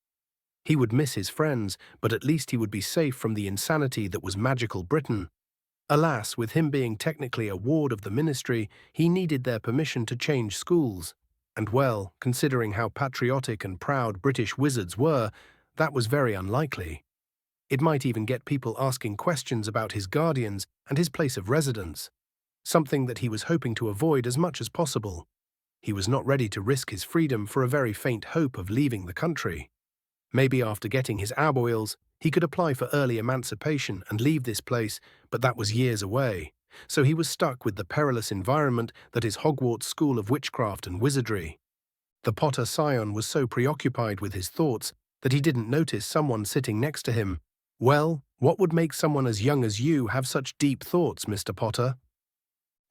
He would miss his friends, but at least he would be safe from the insanity that was magical Britain. Alas, with him being technically a ward of the ministry, he needed their permission to change schools. And well, considering how patriotic and proud British wizards were, that was very unlikely. It might even get people asking questions about his guardians and his place of residence, something that he was hoping to avoid as much as possible. He was not ready to risk his freedom for a very faint hope of leaving the country. Maybe after getting his aboils, he could apply for early emancipation and leave this place, but that was years away, so he was stuck with the perilous environment that is Hogwarts School of Witchcraft and Wizardry. The Potter scion was so preoccupied with his thoughts that he didn't notice someone sitting next to him. Well, what would make someone as young as you have such deep thoughts, Mr. Potter?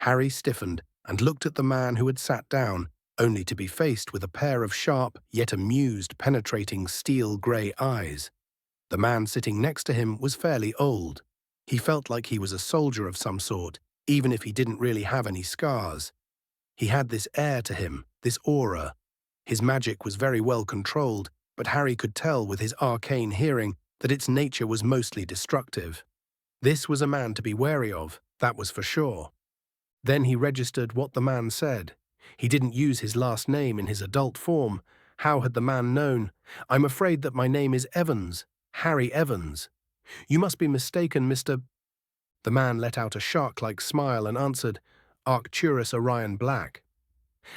Harry stiffened and looked at the man who had sat down, only to be faced with a pair of sharp, yet amused, penetrating steel-grey eyes. The man sitting next to him was fairly old. He felt like he was a soldier of some sort, even if he didn't really have any scars. He had this air to him, this aura. His magic was very well controlled, but Harry could tell with his arcane hearing that its nature was mostly destructive. This was a man to be wary of, that was for sure. Then he registered what the man said. He didn't use his last name in his adult form. How had the man known? "I'm afraid that my name is Evans, Harry Evans." "You must be mistaken, Mr. The man let out a shark-like smile and answered, "Arcturus Orion Black."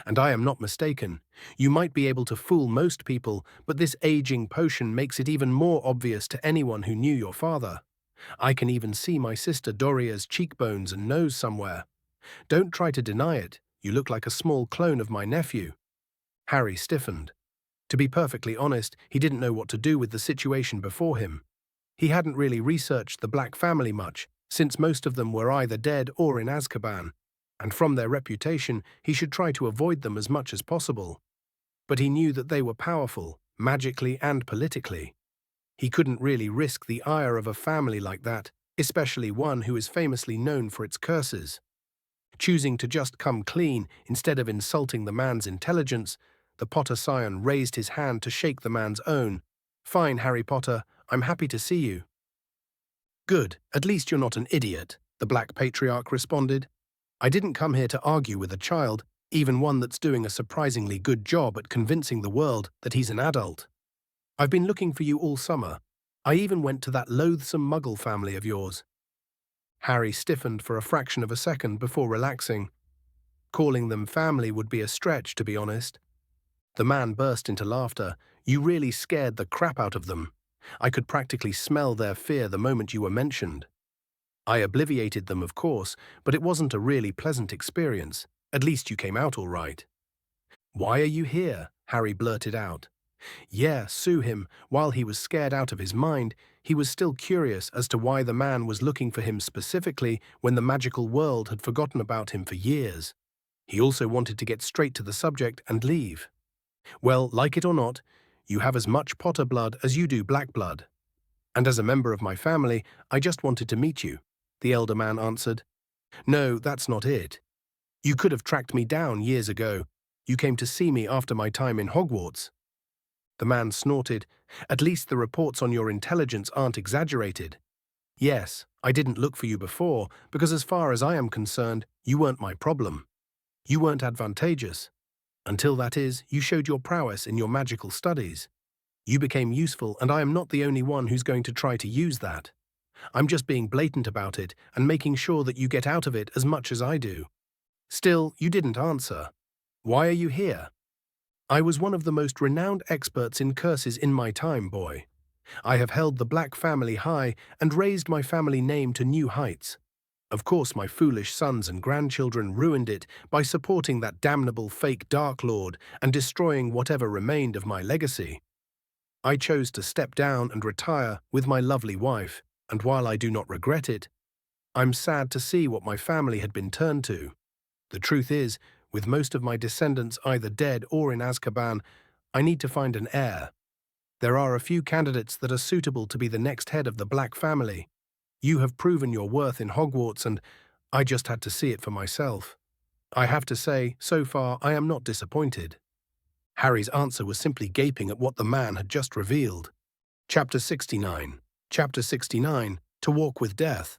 "And I am not mistaken. You might be able to fool most people, but this aging potion makes it even more obvious to anyone who knew your father. I can even see my sister Doria's cheekbones and nose somewhere. Don't try to deny it. You look like a small clone of my nephew." Harry stiffened. To be perfectly honest, he didn't know what to do with the situation before him. He hadn't really researched the Black family much, since most of them were either dead or in Azkaban, and from their reputation, he should try to avoid them as much as possible. But he knew that they were powerful, magically and politically. He couldn't really risk the ire of a family like that, especially one who is famously known for its curses. Choosing to just come clean instead of insulting the man's intelligence, the Potter scion raised his hand to shake the man's own. "Fine, Harry Potter, I'm happy to see you." "Good, at least you're not an idiot," the Black Patriarch responded. "I didn't come here to argue with a child, even one that's doing a surprisingly good job at convincing the world that he's an adult." I've been looking for you all summer. I even went to that loathsome muggle family of yours." Harry stiffened for a fraction of a second before relaxing. Calling them family would be a stretch, to be honest. The man burst into laughter. "You really scared the crap out of them. I could practically smell their fear the moment you were mentioned. I obliviated them, of course, but it wasn't a really pleasant experience. At least you came out all right." "Why are you here?" Harry blurted out. Yeah, sue him. While he was scared out of his mind, he was still curious as to why the man was looking for him specifically when the magical world had forgotten about him for years. He also wanted to get straight to the subject and leave. "Well, like it or not, you have as much Potter blood as you do black blood. And as a member of my family, I just wanted to meet you," the elder man answered. "No, that's not it. You could have tracked me down years ago. You came to see me after my time in Hogwarts." The man snorted. "At least the reports on your intelligence aren't exaggerated. Yes, I didn't look for you before, because as far as I am concerned, you weren't my problem. You weren't advantageous. Until that is, you showed your prowess in your magical studies. You became useful, and I am not the only one who's going to try to use that. I'm just being blatant about it and making sure that you get out of it as much as I do." Still, you didn't answer. "Why are you here?" "I was one of the most renowned experts in curses in my time, boy. I have held the Black family high and raised my family name to new heights. Of course, my foolish sons and grandchildren ruined it by supporting that damnable fake Dark Lord and destroying whatever remained of my legacy. I chose to step down and retire with my lovely wife, and while I do not regret it, I'm sad to see what my family had been turned to. The truth is, with most of my descendants either dead or in Azkaban, I need to find an heir. There are a few candidates that are suitable to be the next head of the Black family. You have proven your worth in Hogwarts, and I just had to see it for myself. I have to say, so far, I am not disappointed." Harry's answer was simply gaping at what the man had just revealed. Chapter 69. Chapter 69, To Walk with Death.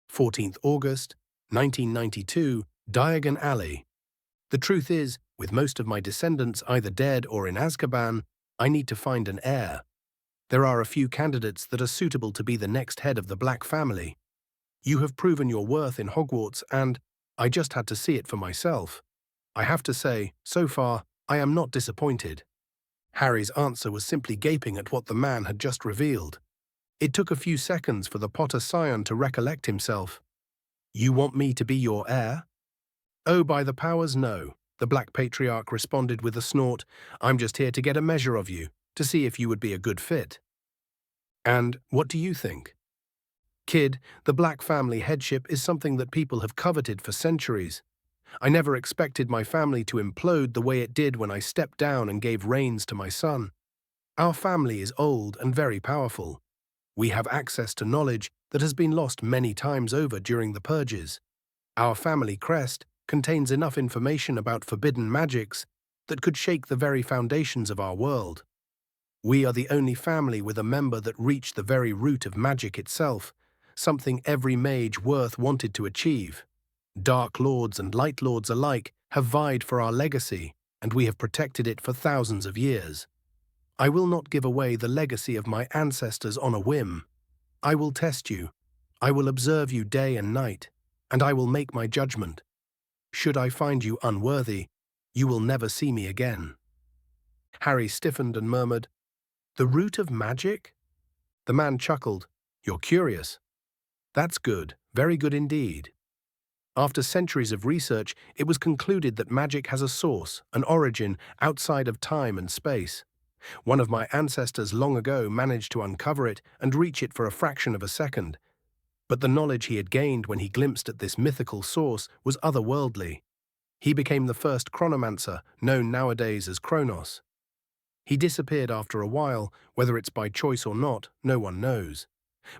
14th August, 1992, Diagon Alley. The truth is, with most of my descendants either dead or in Azkaban, I need to find an heir. There are a few candidates that are suitable to be the next head of the Black family. You have proven your worth in Hogwarts, and I just had to see it for myself. I have to say, so far, I am not disappointed. Harry's answer was simply gaping at what the man had just revealed. It took a few seconds for the Potter scion to recollect himself. "You want me to be your heir?" "Oh, by the powers, no," the Black Patriarch responded with a snort. "I'm just here to get a measure of you, to see if you would be a good fit." "And what do you think?" "Kid, the Black family headship is something that people have coveted for centuries. I never expected my family to implode the way it did when I stepped down and gave reins to my son. Our family is old and very powerful. We have access to knowledge that has been lost many times over during the purges. Our family crest contains enough information about forbidden magics that could shake the very foundations of our world. We are the only family with a member that reached the very root of magic itself, something every mage worth wanted to achieve. Dark Lords and Light Lords alike have vied for our legacy, and we have protected it for thousands of years. I will not give away the legacy of my ancestors on a whim. I will test you. I will observe you day and night, and I will make my judgment. Should I find you unworthy, you will never see me again." Harry stiffened and murmured, "The root of magic?" The man chuckled. "You're curious. That's good, very good indeed. After centuries of research, it was concluded that magic has a source, an origin, outside of time and space. One of my ancestors long ago managed to uncover it and reach it for a fraction of a second. But the knowledge he had gained when he glimpsed at this mythical source was otherworldly. He became the first chronomancer, known nowadays as Kronos. He disappeared after a while, whether it's by choice or not, no one knows.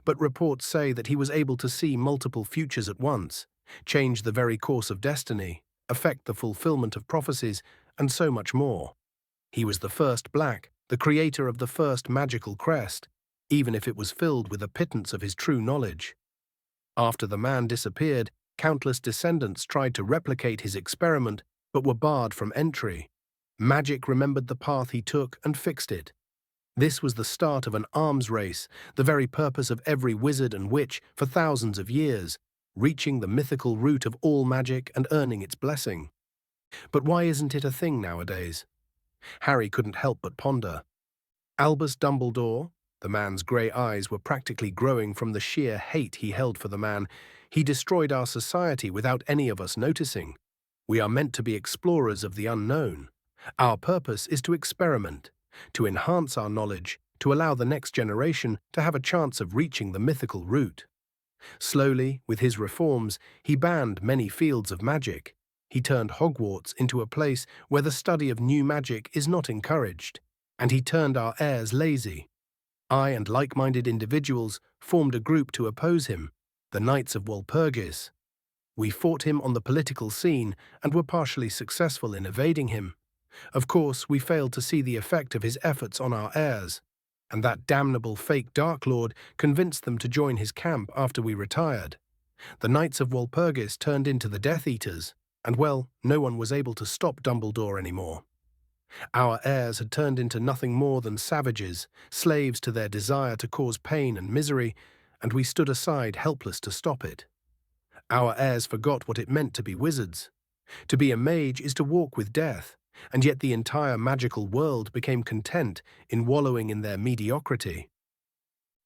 But reports say that he was able to see multiple futures at once, change the very course of destiny, affect the fulfillment of prophecies, and so much more. He was the first Black, the creator of the first magical crest, even if it was filled with a pittance of his true knowledge. After the man disappeared, countless descendants tried to replicate his experiment, but were barred from entry. Magic remembered the path he took and fixed it. This was the start of an arms race, the very purpose of every wizard and witch for thousands of years, reaching the mythical root of all magic and earning its blessing. But why isn't it a thing nowadays? Harry couldn't help but ponder. Albus Dumbledore, the man's grey eyes were practically growing from the sheer hate he held for the man. He destroyed our society without any of us noticing. We are meant to be explorers of the unknown. Our purpose is to experiment, to enhance our knowledge, to allow the next generation to have a chance of reaching the mythical root. Slowly, with his reforms, he banned many fields of magic. He turned Hogwarts into a place where the study of new magic is not encouraged, and he turned our heirs lazy. I and like-minded individuals formed a group to oppose him, the Knights of Walpurgis. We fought him on the political scene and were partially successful in evading him. Of course, we failed to see the effect of his efforts on our heirs, and that damnable fake Dark Lord convinced them to join his camp after we retired. The Knights of Walpurgis turned into the Death Eaters, and well, no one was able to stop Dumbledore anymore. Our heirs had turned into nothing more than savages, slaves to their desire to cause pain and misery, and we stood aside helpless to stop it. Our heirs forgot what it meant to be wizards. To be a mage is to walk with death, and yet the entire magical world became content in wallowing in their mediocrity.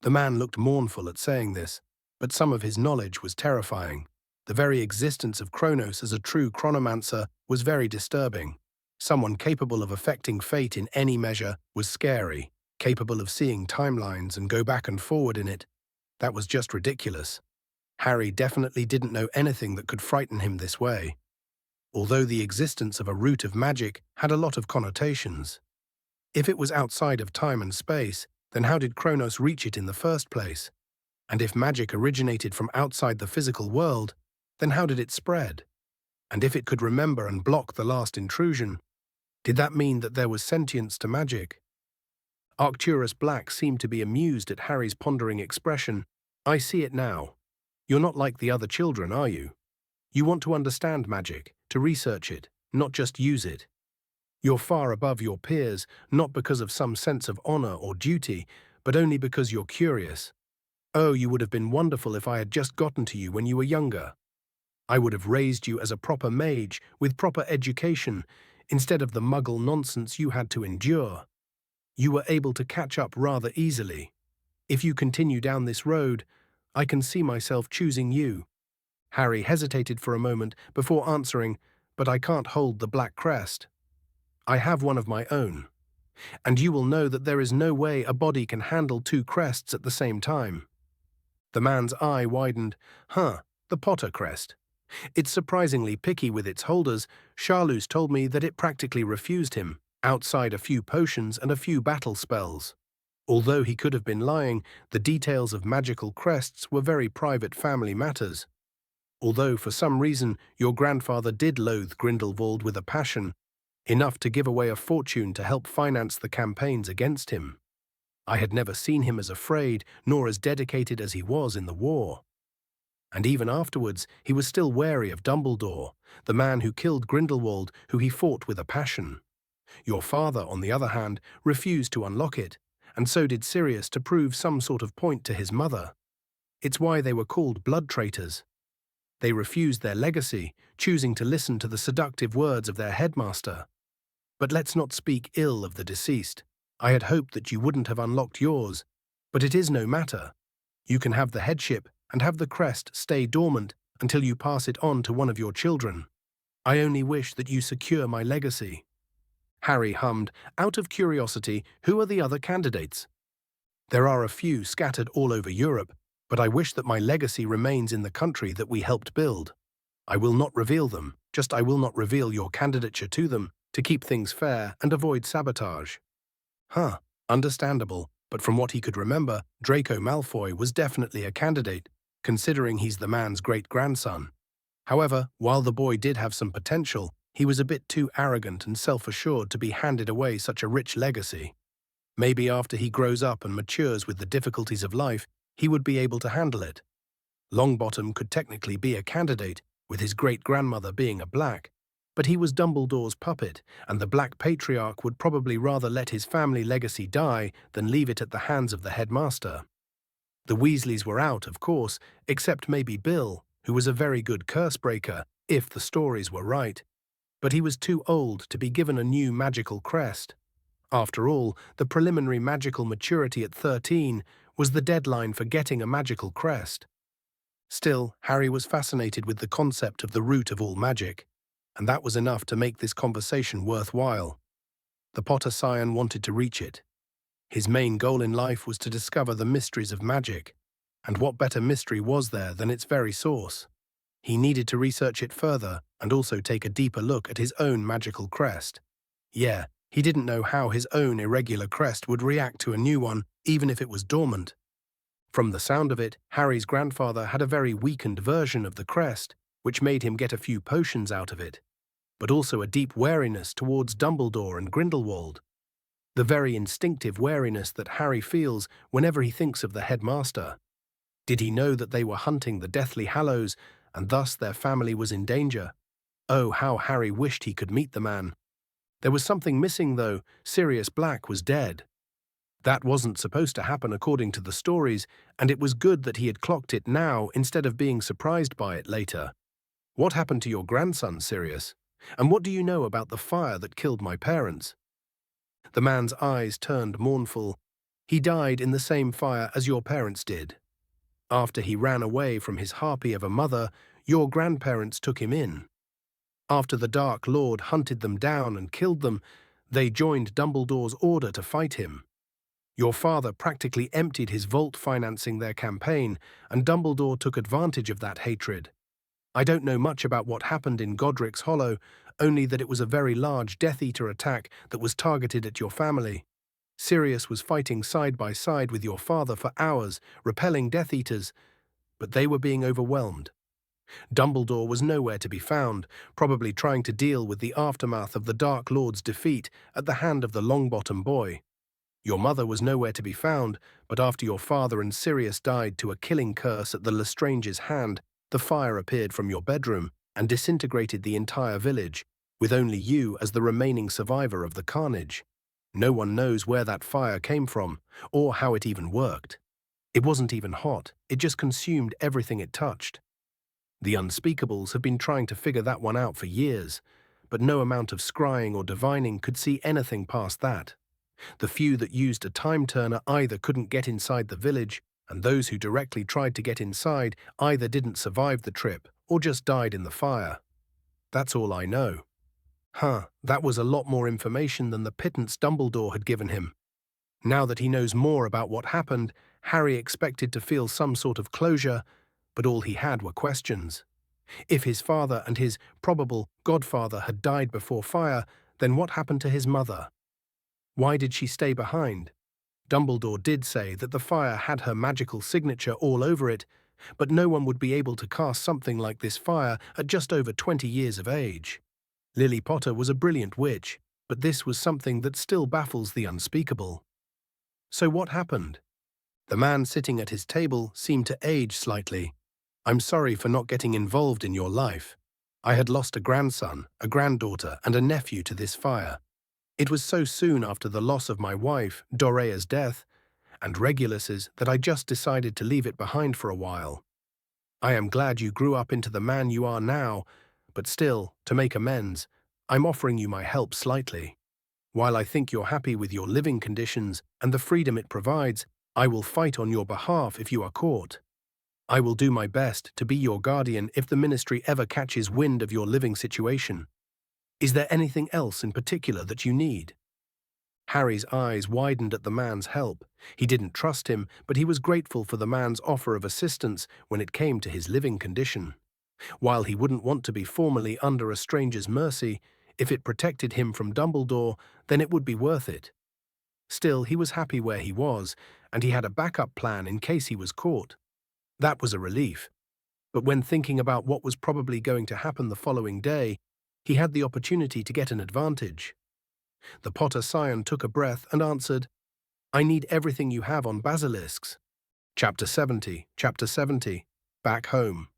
The man looked mournful at saying this, but some of his knowledge was terrifying. The very existence of Kronos as a true chronomancer was very disturbing. Someone capable of affecting fate in any measure was scary, capable of seeing timelines and go back and forward in it. That was just ridiculous. Harry definitely didn't know anything that could frighten him this way, although the existence of a root of magic had a lot of connotations. If it was outside of time and space, then how did Kronos reach it in the first place? And if magic originated from outside the physical world, then how did it spread? And if it could remember and block the last intrusion, did that mean that there was sentience to magic? Arcturus Black seemed to be amused at Harry's pondering expression. I see it now. You're not like the other children, are you? You want to understand magic, to research it, not just use it. You're far above your peers, not because of some sense of honor or duty, but only because you're curious. Oh, you would have been wonderful if I had just gotten to you when you were younger. I would have raised you as a proper mage, with proper education, instead of the muggle nonsense you had to endure. You were able to catch up rather easily. If you continue down this road, I can see myself choosing you. Harry hesitated for a moment before answering, but I can't hold the black crest. I have one of my own. And you will know that there is no way a body can handle two crests at the same time. The man's eye widened. The Potter crest. It's surprisingly picky with its holders. Charlus told me that it practically refused him, outside a few potions and a few battle spells. Although he could have been lying, the details of magical crests were very private family matters. Although for some reason your grandfather did loathe Grindelwald with a passion, enough to give away a fortune to help finance the campaigns against him. I had never seen him as afraid nor as dedicated as he was in the war. And even afterwards, he was still wary of Dumbledore, the man who killed Grindelwald, who he fought with a passion. Your father, on the other hand, refused to unlock it, and so did Sirius to prove some sort of point to his mother. It's why they were called blood traitors. They refused their legacy, choosing to listen to the seductive words of their headmaster. But let's not speak ill of the deceased. I had hoped that you wouldn't have unlocked yours, but it is no matter. You can have the headship and have the crest stay dormant until you pass it on to one of your children. I only wish that you secure my legacy. Harry hummed, out of curiosity, who are the other candidates? There are a few scattered all over Europe, but I wish that my legacy remains in the country that we helped build. I will not reveal them, just I will not reveal your candidature to them, to keep things fair and avoid sabotage. Understandable, but from what he could remember, Draco Malfoy was definitely a candidate, considering he's the man's great-grandson. However, while the boy did have some potential, he was a bit too arrogant and self-assured to be handed away such a rich legacy. Maybe after he grows up and matures with the difficulties of life, he would be able to handle it. Longbottom could technically be a candidate, with his great-grandmother being a black, But he was Dumbledore's puppet, and the Black Patriarch would probably rather let his family legacy die than leave it at the hands of the headmaster. The Weasleys were out, of course, except maybe Bill, who was a very good curse-breaker, if the stories were right. But he was too old to be given a new magical crest. After all, the preliminary magical maturity at 13 was the deadline for getting a magical crest. Still, Harry was fascinated with the concept of the root of all magic, and that was enough to make this conversation worthwhile. The Potter Scion wanted to reach it. His main goal in life was to discover the mysteries of magic, and what better mystery was there than its very source? He needed to research it further and also take a deeper look at his own magical crest. Yeah, he didn't know how his own irregular crest would react to a new one, even if it was dormant. From the sound of it, Harry's grandfather had a very weakened version of the crest, which made him get a few potions out of it, but also a deep wariness towards Dumbledore and Grindelwald. The very instinctive wariness that Harry feels whenever he thinks of the headmaster. Did he know that they were hunting the Deathly Hallows, and thus their family was in danger? Oh, how Harry wished he could meet the man. There was something missing, though. Sirius Black was dead. That wasn't supposed to happen according to the stories, and it was good that he had clocked it now instead of being surprised by it later. What happened to your grandson, Sirius? And what do you know about the fire that killed my parents? The man's eyes turned mournful. He died in the same fire as your parents did. After he ran away from his harpy of a mother, your grandparents took him in. After the Dark Lord hunted them down and killed them, they joined Dumbledore's order to fight him. Your father practically emptied his vault financing their campaign, and Dumbledore took advantage of that hatred. I don't know much about what happened in Godric's Hollow, only that it was a very large Death Eater attack that was targeted at your family. Sirius was fighting side by side with your father for hours, repelling Death Eaters, but they were being overwhelmed. Dumbledore was nowhere to be found, probably trying to deal with the aftermath of the Dark Lord's defeat at the hand of the Longbottom boy. Your mother was nowhere to be found, but after your father and Sirius died to a killing curse at the Lestrange's hand, the fire appeared from your bedroom and disintegrated the entire village, with only you as the remaining survivor of the carnage. No one knows where that fire came from, or how it even worked. It wasn't even hot, it just consumed everything it touched. The Unspeakables have been trying to figure that one out for years, but no amount of scrying or divining could see anything past that. The few that used a time turner either couldn't get inside the village, and those who directly tried to get inside either didn't survive the trip or just died in the fire. That's all I know. That was a lot more information than the pittance Dumbledore had given him. Now that he knows more about what happened, Harry expected to feel some sort of closure, but all he had were questions. If his father and his probable godfather had died before fire, then what happened to his mother? Why did she stay behind? Dumbledore did say that the fire had her magical signature all over it, but no one would be able to cast something like this fire at just over 20 years of age. Lily Potter was a brilliant witch, but this was something that still baffles the unspeakable. So what happened? The man sitting at his table seemed to age slightly. I'm sorry for not getting involved in your life. I had lost a grandson, a granddaughter, and a nephew to this fire. It was so soon after the loss of my wife, Dorea's death, and Regulus's that I just decided to leave it behind for a while. I am glad you grew up into the man you are now, but still, to make amends, I'm offering you my help slightly. While I think you're happy with your living conditions and the freedom it provides, I will fight on your behalf if you are caught. I will do my best to be your guardian if the Ministry ever catches wind of your living situation. Is there anything else in particular that you need? Harry's eyes widened at the man's help. He didn't trust him, but he was grateful for the man's offer of assistance when it came to his living condition. While he wouldn't want to be formally under a stranger's mercy, if it protected him from Dumbledore, then it would be worth it. Still, he was happy where he was, and he had a backup plan in case he was caught. That was a relief. But when thinking about what was probably going to happen the following day, he had the opportunity to get an advantage. The Potter Scion took a breath and answered, I need everything you have on basilisks. Chapter 70. Back home.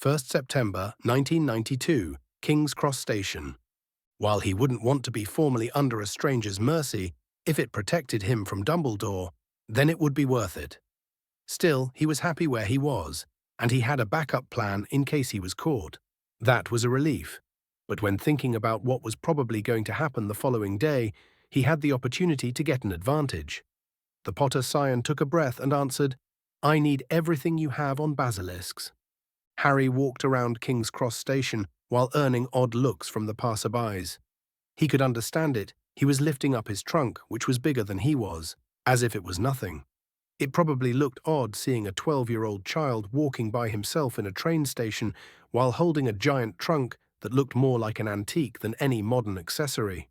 1st September 1992, King's Cross Station. While he wouldn't want to be formally under a stranger's mercy, if it protected him from Dumbledore, then it would be worth it. Still, he was happy where he was, and he had a backup plan in case he was caught. That was a relief. But when thinking about what was probably going to happen the following day, he had the opportunity to get an advantage. The Potter Scion took a breath and answered, "I need everything you have on basilisks." Harry walked around King's Cross Station while earning odd looks from the passerbys. He could understand it. He was lifting up his trunk, which was bigger than he was, as if it was nothing. It probably looked odd seeing a 12-year-old child walking by himself in a train station while holding a giant trunk that looked more like an antique than any modern accessory.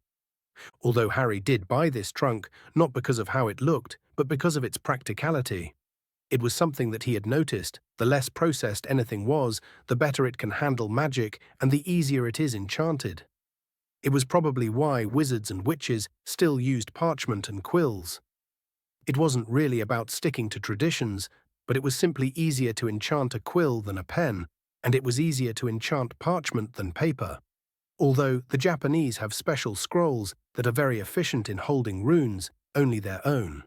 Although Harry did buy this trunk, not because of how it looked, but because of its practicality. It was something that he had noticed. The less processed anything was, the better it can handle magic and the easier it is enchanted. It was probably why wizards and witches still used parchment and quills. It wasn't really about sticking to traditions, but it was simply easier to enchant a quill than a pen, and it was easier to enchant parchment than paper. Although the Japanese have special scrolls that are very efficient in holding runes, only their own.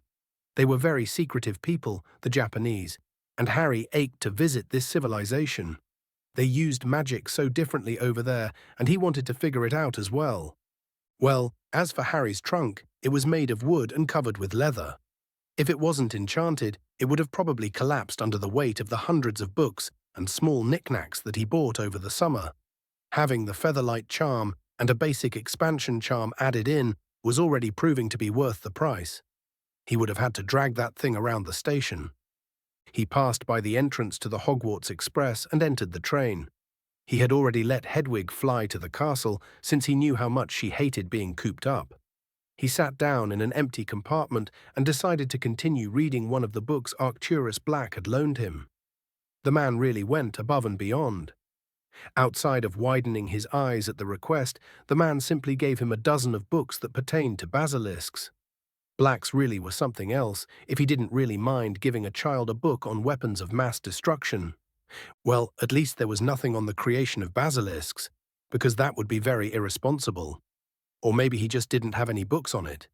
They were very secretive people, the Japanese, and Harry ached to visit this civilization. They used magic so differently over there, and he wanted to figure it out as well. Well, as for Harry's trunk, it was made of wood and covered with leather. If it wasn't enchanted, it would have probably collapsed under the weight of the hundreds of books and small knickknacks that he bought over the summer. Having the Featherlight charm and a basic expansion charm added in was already proving to be worth the price. He would have had to drag that thing around the station. He passed by the entrance to the Hogwarts Express and entered the train. He had already let Hedwig fly to the castle since he knew how much she hated being cooped up. He sat down in an empty compartment and decided to continue reading one of the books Arcturus Black had loaned him. The man really went above and beyond. Outside of widening his eyes at the request, the man simply gave him a dozen of books that pertained to basilisks. Black's really was something else if he didn't really mind giving a child a book on weapons of mass destruction. Well, at least there was nothing on the creation of basilisks, because that would be very irresponsible. Or maybe he just didn't have any books on it.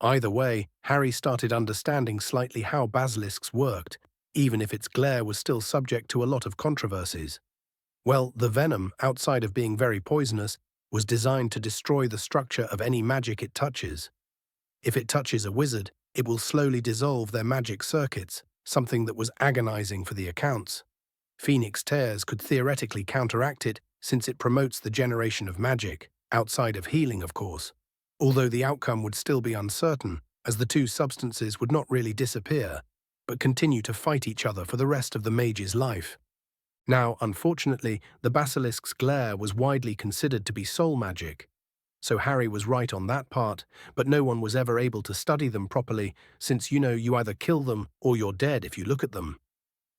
Either way, Harry started understanding slightly how basilisks worked, even if its glare was still subject to a lot of controversies. Well, the venom, outside of being very poisonous, was designed to destroy the structure of any magic it touches. If it touches a wizard, it will slowly dissolve their magic circuits, something that was agonizing for the accounts. Phoenix tears could theoretically counteract it since it promotes the generation of magic, outside of healing, of course. Although the outcome would still be uncertain, as the two substances would not really disappear, but continue to fight each other for the rest of the mage's life. Now, unfortunately, the basilisk's glare was widely considered to be soul magic. So Harry was right on that part, but no one was ever able to study them properly, since you either kill them or you're dead if you look at them.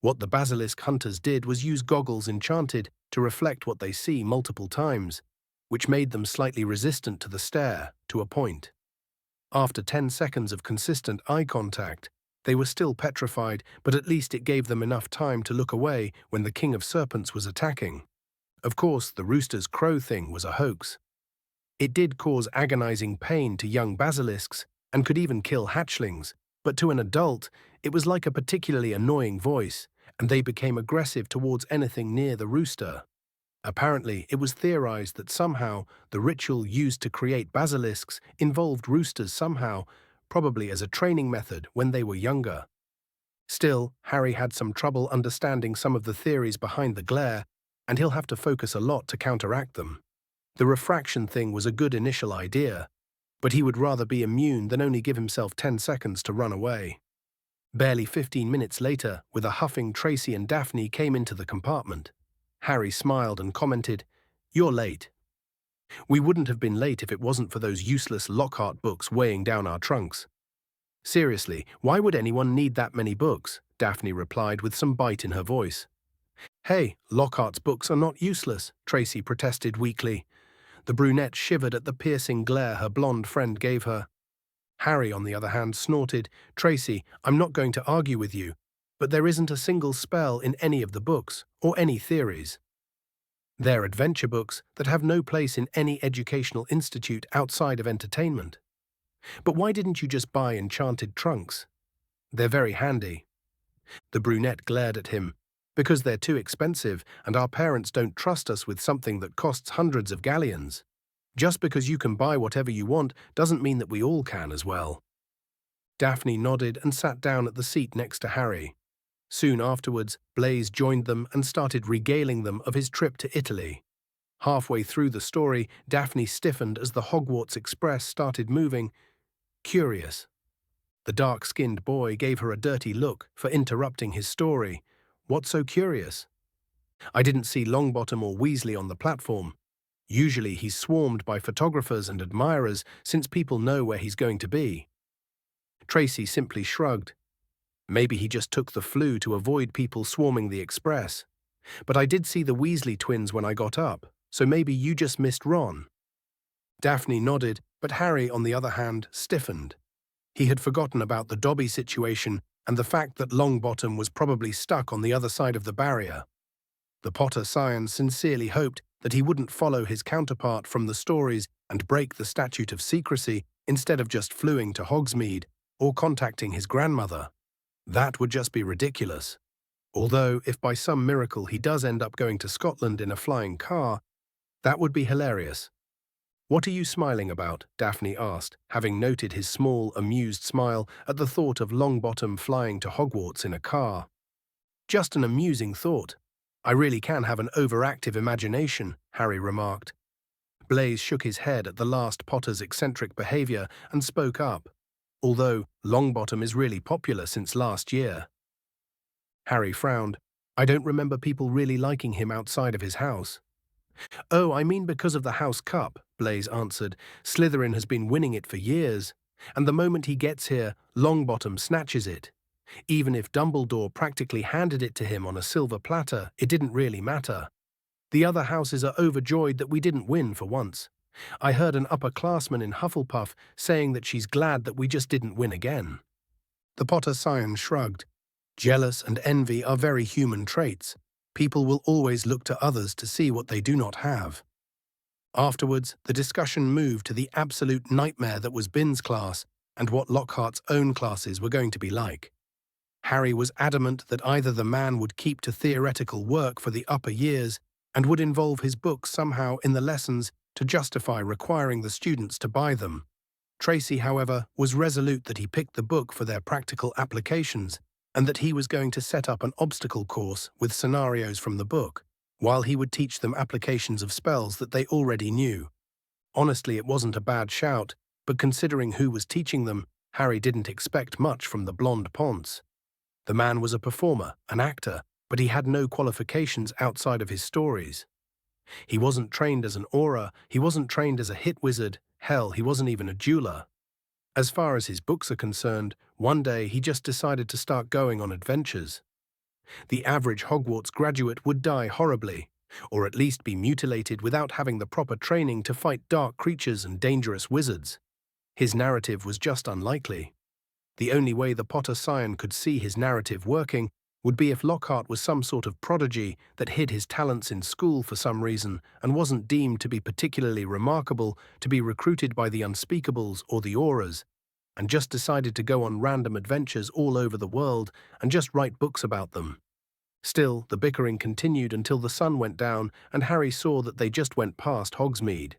What the basilisk hunters did was use goggles enchanted to reflect what they see multiple times, which made them slightly resistant to the stare, to a point. After 10 seconds of consistent eye contact, they were still petrified, but at least it gave them enough time to look away when the King of Serpents was attacking. Of course, the rooster's crow thing was a hoax. It did cause agonizing pain to young basilisks and could even kill hatchlings, but to an adult, it was like a particularly annoying voice, and they became aggressive towards anything near the rooster. Apparently, it was theorized that somehow the ritual used to create basilisks involved roosters somehow, probably as a training method when they were younger. Still, Harry had some trouble understanding some of the theories behind the glare, and he'll have to focus a lot to counteract them. The refraction thing was a good initial idea, but he would rather be immune than only give himself 10 seconds to run away. Barely 15 minutes later, with a huffing Tracy and Daphne came into the compartment. Harry smiled and commented, "You're late." "We wouldn't have been late if it wasn't for those useless Lockhart books weighing down our trunks." "Seriously, why would anyone need that many books?" Daphne replied with some bite in her voice. "Hey, Lockhart's books are not useless," Tracy protested weakly. The brunette shivered at the piercing glare her blonde friend gave her. Harry, on the other hand, snorted, "Tracy, I'm not going to argue with you. but there isn't a single spell in any of the books or any theories. They're adventure books that have no place in any educational institute outside of entertainment. But why didn't you just buy enchanted trunks? They're very handy. The brunette glared at him. Because they're too expensive and our parents don't trust us with something that costs hundreds of galleons. Just because you can buy whatever you want doesn't mean that we all can as well. Daphne nodded and sat down at the seat next to Harry. Soon afterwards, Blaise joined them and started regaling them of his trip to Italy. Halfway through the story, Daphne stiffened as the Hogwarts Express started moving. Curious. The dark-skinned boy gave her a dirty look for interrupting his story. What's so curious? I didn't see Longbottom or Weasley on the platform. Usually he's swarmed by photographers and admirers since people know where he's going to be. Tracy simply shrugged. Maybe he just took the flu to avoid people swarming the express. But I did see the Weasley twins when I got up, so maybe you just missed Ron. Daphne nodded, but Harry, on the other hand, stiffened. He had forgotten about the Dobby situation and the fact that Longbottom was probably stuck on the other side of the barrier. The Potter Scion sincerely hoped that he wouldn't follow his counterpart from the stories and break the statute of secrecy instead of just fluing to Hogsmeade or contacting his grandmother. That would just be ridiculous. Although, if by some miracle he does end up going to Scotland in a flying car, that would be hilarious. What are you smiling about? Daphne asked, having noted his small, amused smile at the thought of Longbottom flying to Hogwarts in a car. Just an amusing thought. I really can have an overactive imagination, Harry remarked. Blaise shook his head at the last Potter's eccentric behavior and spoke up. Although Longbottom is really popular since last year. Harry frowned. I don't remember people really liking him outside of his house. Oh, I mean because of the House Cup, Blaise answered. Slytherin has been winning it for years, and the moment he gets here, Longbottom snatches it. Even if Dumbledore practically handed it to him on a silver platter, it didn't really matter. The other houses are overjoyed that we didn't win for once. I heard an upperclassman in Hufflepuff saying that she's glad that we just didn't win again. The Potter Scion shrugged. Jealous and envy are very human traits. People will always look to others to see what they do not have. Afterwards, the discussion moved to the absolute nightmare that was Bin's class and what Lockhart's own classes were going to be like. Harry was adamant that either the man would keep to theoretical work for the upper years and would involve his books somehow in the lessons to justify requiring the students to buy them. Tracy, however, was resolute that he picked the book for their practical applications and that he was going to set up an obstacle course with scenarios from the book, while he would teach them applications of spells that they already knew. Honestly, it wasn't a bad shout, but considering who was teaching them, Harry didn't expect much from the blonde Ponce. The man was a performer, an actor, but he had no qualifications outside of his stories. He wasn't trained as an aura, he wasn't trained as a hit wizard, hell, he wasn't even a jeweler. As far as his books are concerned, one day he just decided to start going on adventures. The average Hogwarts graduate would die horribly, or at least be mutilated without having the proper training to fight dark creatures and dangerous wizards. His narrative was just unlikely. The only way the Potter Scion could see his narrative working would be if Lockhart was some sort of prodigy that hid his talents in school for some reason and wasn't deemed to be particularly remarkable to be recruited by the Unspeakables or the Auras, and just decided to go on random adventures all over the world and just write books about them. Still, the bickering continued until the sun went down and Harry saw that they just went past Hogsmeade.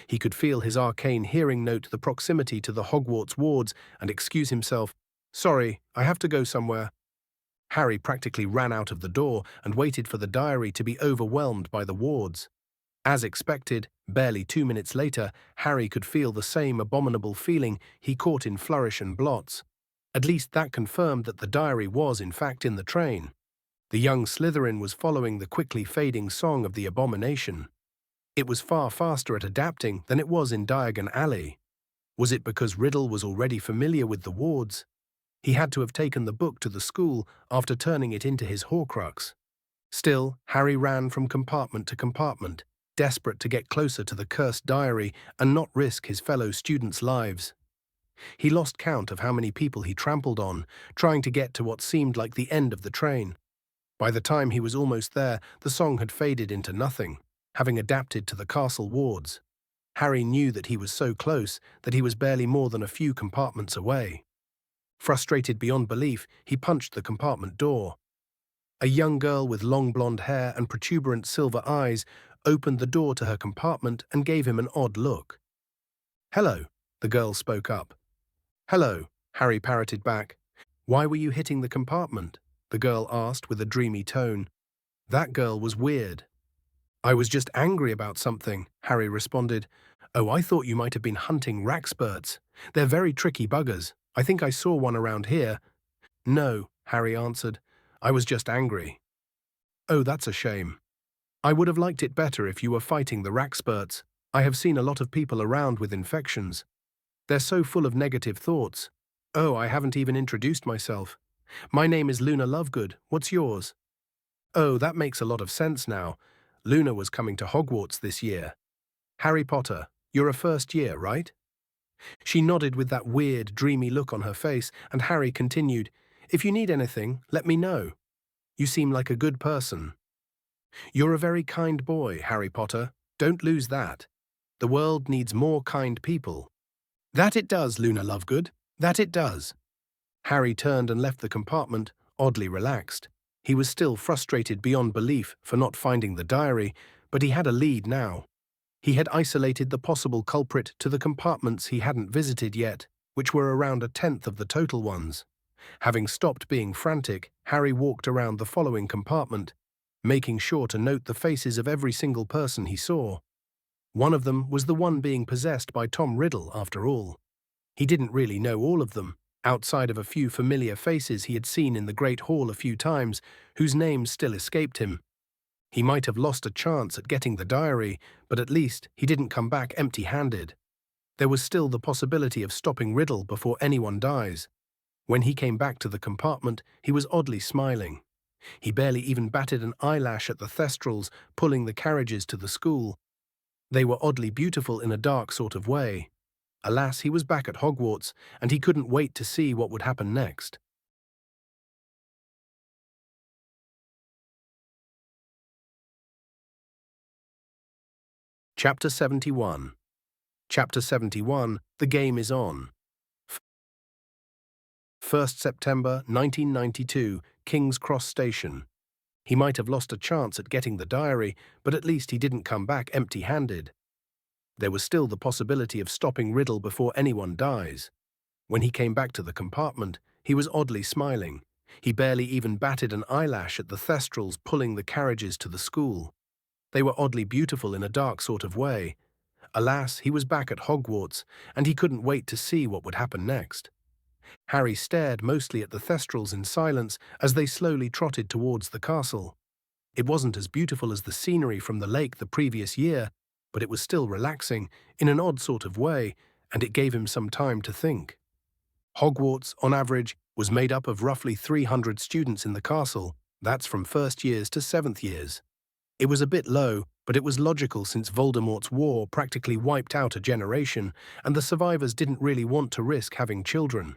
He could feel his arcane hearing note the proximity to the Hogwarts wards and excuse himself. Sorry, I have to go somewhere. Harry practically ran out of the door and waited for the diary to be overwhelmed by the wards. As expected, barely 2 minutes later, Harry could feel the same abominable feeling he caught in Flourish and Blots. At least that confirmed that the diary was in fact in the train. The young Slytherin was following the quickly fading song of the abomination. It was far faster at adapting than it was in Diagon Alley. Was it because Riddle was already familiar with the wards? He had to have taken the book to the school after turning it into his Horcrux. Still, Harry ran from compartment to compartment, desperate to get closer to the cursed diary and not risk his fellow students' lives. He lost count of how many people he trampled on, trying to get to what seemed like the end of the train. By the time he was almost there, the song had faded into nothing, having adapted to the castle wards. Harry knew that he was so close that he was barely more than a few compartments away. Frustrated beyond belief, he punched the compartment door. A young girl with long blonde hair and protuberant silver eyes opened the door to her compartment and gave him an odd look. "Hello," the girl spoke up. "Hello," Harry parroted back. "Why were you hitting the compartment?" the girl asked with a dreamy tone. That girl was weird. "I was just angry about something," Harry responded. "Oh, I thought you might have been hunting rackspurts. They're very tricky buggers. I think I saw one around here." "No," Harry answered. "I was just angry." "Oh, that's a shame. I would have liked it better if you were fighting the rackspurts. I have seen a lot of people around with infections. They're so full of negative thoughts. Oh, I haven't even introduced myself. My name is Luna Lovegood. What's yours?" "Oh, that makes a lot of sense now. Luna was coming to Hogwarts this year. Harry Potter, you're a first year, right?" She nodded with that weird, dreamy look on her face, and Harry continued, "If you need anything, let me know. You seem like a good person." "You're a very kind boy, Harry Potter. Don't lose that. The world needs more kind people." "That it does, Luna Lovegood. That it does." Harry turned and left the compartment, oddly relaxed. He was still frustrated beyond belief for not finding the diary, but he had a lead now. He had isolated the possible culprit to the compartments he hadn't visited yet, which were around a tenth of the total ones. Having stopped being frantic, Harry walked around the following compartment, making sure to note the faces of every single person he saw. One of them was the one being possessed by Tom Riddle, after all. He didn't really know all of them, outside of a few familiar faces he had seen in the Great Hall a few times, whose names still escaped him. He might have lost a chance at getting the diary, but at least he didn't come back empty-handed. There was still the possibility of stopping Riddle before anyone dies. When he came back to the compartment, he was oddly smiling. He barely even batted an eyelash at the Thestrals pulling the carriages to the school. They were oddly beautiful in a dark sort of way. Alas, he was back at Hogwarts, and he couldn't wait to see what would happen next. Chapter 71. Chapter 71, The Game is On. 1st September 1992, King's Cross Station. He might have lost a chance at getting the diary, but at least he didn't come back empty-handed. There was still the possibility of stopping Riddle before anyone dies. When he came back to the compartment, he was oddly smiling. He barely even batted an eyelash at the Thestrals pulling the carriages to the school. They were oddly beautiful in a dark sort of way. Alas, he was back at Hogwarts, and he couldn't wait to see what would happen next. Harry stared mostly at the Thestrals in silence as they slowly trotted towards the castle. It wasn't as beautiful as the scenery from the lake the previous year, but it was still relaxing, in an odd sort of way, and it gave him some time to think. Hogwarts, on average, was made up of roughly 300 students in the castle. That's from first years to 7th years. It was a bit low, but it was logical since Voldemort's war practically wiped out a generation, and the survivors didn't really want to risk having children.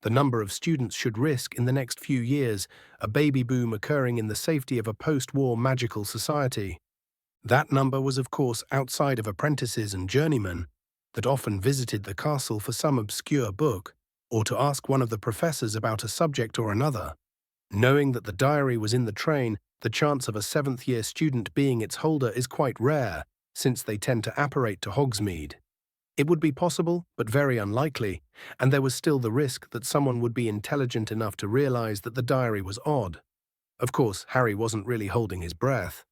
The number of students should risk in the next few years, a baby boom occurring in the safety of a post-war magical society. That number was of course outside of apprentices and journeymen that often visited the castle for some obscure book, or to ask one of the professors about a subject or another. Knowing that the diary was in the train, the chance of a 7th-year student being its holder is quite rare, since they tend to apparate to Hogsmeade. It would be possible, but very unlikely, and there was still the risk that someone would be intelligent enough to realize that the diary was odd. Of course, Harry wasn't really holding his breath.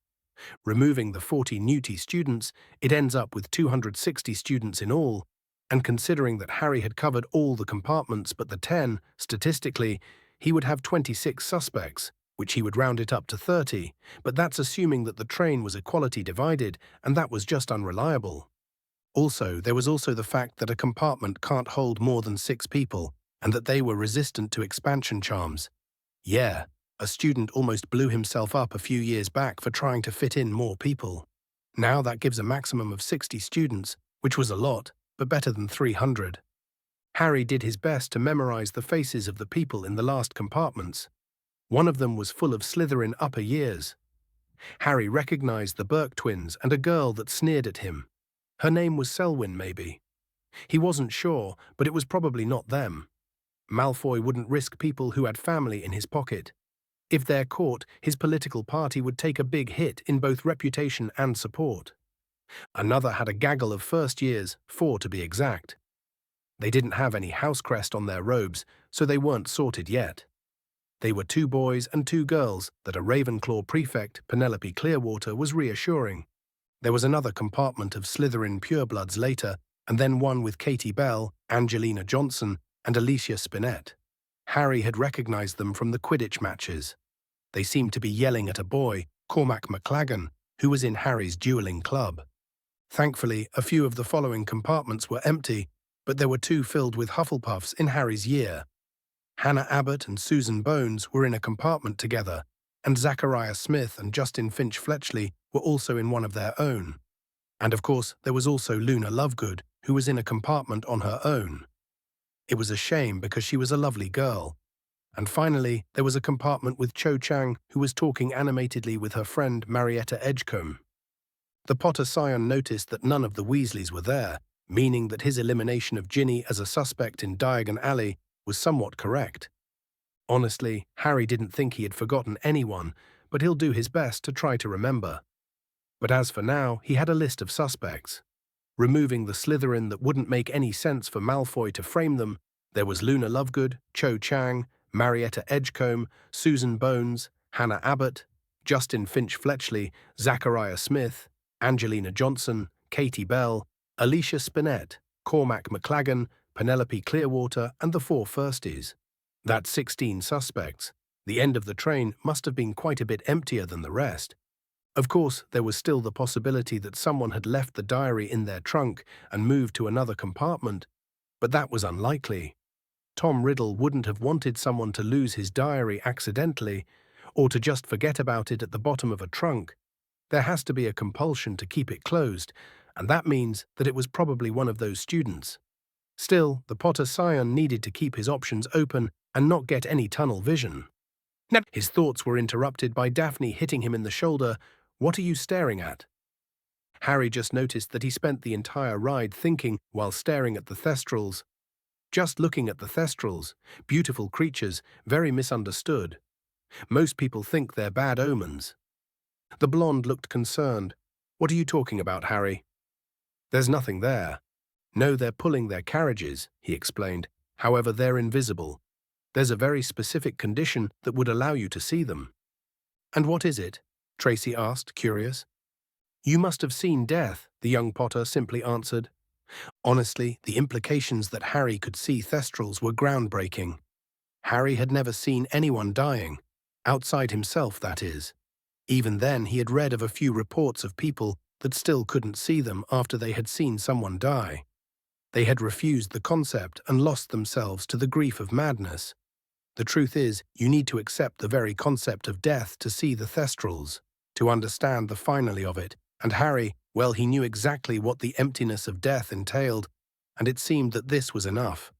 Removing the 40 Newty students, it ends up with 260 students in all, and considering that Harry had covered all the compartments but the 10, statistically, he would have 26 suspects, which he would round it up to 30, but that's assuming that the train was equality divided, and that was just unreliable. Also, there was also the fact that a compartment can't hold more than 6 people, and that they were resistant to expansion charms. Yeah, a student almost blew himself up a few years back for trying to fit in more people. Now that gives a maximum of 60 students, which was a lot, but better than 300. Harry did his best to memorize the faces of the people in the last compartments. One of them was full of Slytherin upper years. Harry recognized the Burke twins and a girl that sneered at him. Her name was Selwyn, maybe. He wasn't sure, but it was probably not them. Malfoy wouldn't risk people who had family in his pocket. If they're caught, his political party would take a big hit in both reputation and support. Another had a gaggle of first years, 4 to be exact. They didn't have any house crest on their robes, so they weren't sorted yet. They were 2 boys and 2 girls that a Ravenclaw prefect, Penelope Clearwater, was reassuring. There was another compartment of Slytherin purebloods later, and then one with Katie Bell, Angelina Johnson, and Alicia Spinett. Harry had recognized them from the Quidditch matches. They seemed to be yelling at a boy, Cormac McLagan, who was in Harry's dueling club. Thankfully, a few of the following compartments were empty, but there were 2 filled with Hufflepuffs in Harry's year. Hannah Abbott and Susan Bones were in a compartment together, and Zachariah Smith and Justin Finch Fletchley were also in one of their own. And of course, there was also Luna Lovegood, who was in a compartment on her own. It was a shame because she was a lovely girl. And finally, there was a compartment with Cho Chang, who was talking animatedly with her friend Marietta Edgecombe. The Potter scion noticed that none of the Weasleys were there, meaning that his elimination of Ginny as a suspect in Diagon Alley was somewhat correct. Honestly, Harry didn't think he had forgotten anyone, but he'll do his best to try to remember. But as for now, he had a list of suspects. Removing the Slytherin that wouldn't make any sense for Malfoy to frame them, there was Luna Lovegood, Cho Chang, Marietta Edgecombe, Susan Bones, Hannah Abbott, Justin Finch Fletchley, Zachariah Smith, Angelina Johnson, Katie Bell, Alicia Spinett, Cormac McLagan, Penelope Clearwater, and the 4 firsties. That's 16 suspects. The end of the train must have been quite a bit emptier than the rest. Of course, there was still the possibility that someone had left the diary in their trunk and moved to another compartment, but that was unlikely. Tom Riddle wouldn't have wanted someone to lose his diary accidentally, or to just forget about it at the bottom of a trunk. There has to be a compulsion to keep it closed, and that means that it was probably one of those students. Still, the Potter scion needed to keep his options open and not get any tunnel vision. His thoughts were interrupted by Daphne hitting him in the shoulder. "What are you staring at?" Harry just noticed that he spent the entire ride thinking while staring at the Thestrals. Just looking at the Thestrals, beautiful creatures, very misunderstood. Most people think they're bad omens. The blonde looked concerned. "What are you talking about, Harry?" "There's nothing there." "No, they're pulling their carriages," he explained. "However, they're invisible. There's a very specific condition that would allow you to see them." "And what is it?" Tracy asked, curious. "You must have seen death," the young Potter simply answered. Honestly, the implications that Harry could see Thestrals were groundbreaking. Harry had never seen anyone dying, outside himself, that is. Even then, he had read of a few reports of people that still couldn't see them after they had seen someone die. They had refused the concept and lost themselves to the grief of madness. The truth is, you need to accept the very concept of death to see the Thestrals, to understand the finale of it, and Harry, well, he knew exactly what the emptiness of death entailed, and it seemed that this was enough.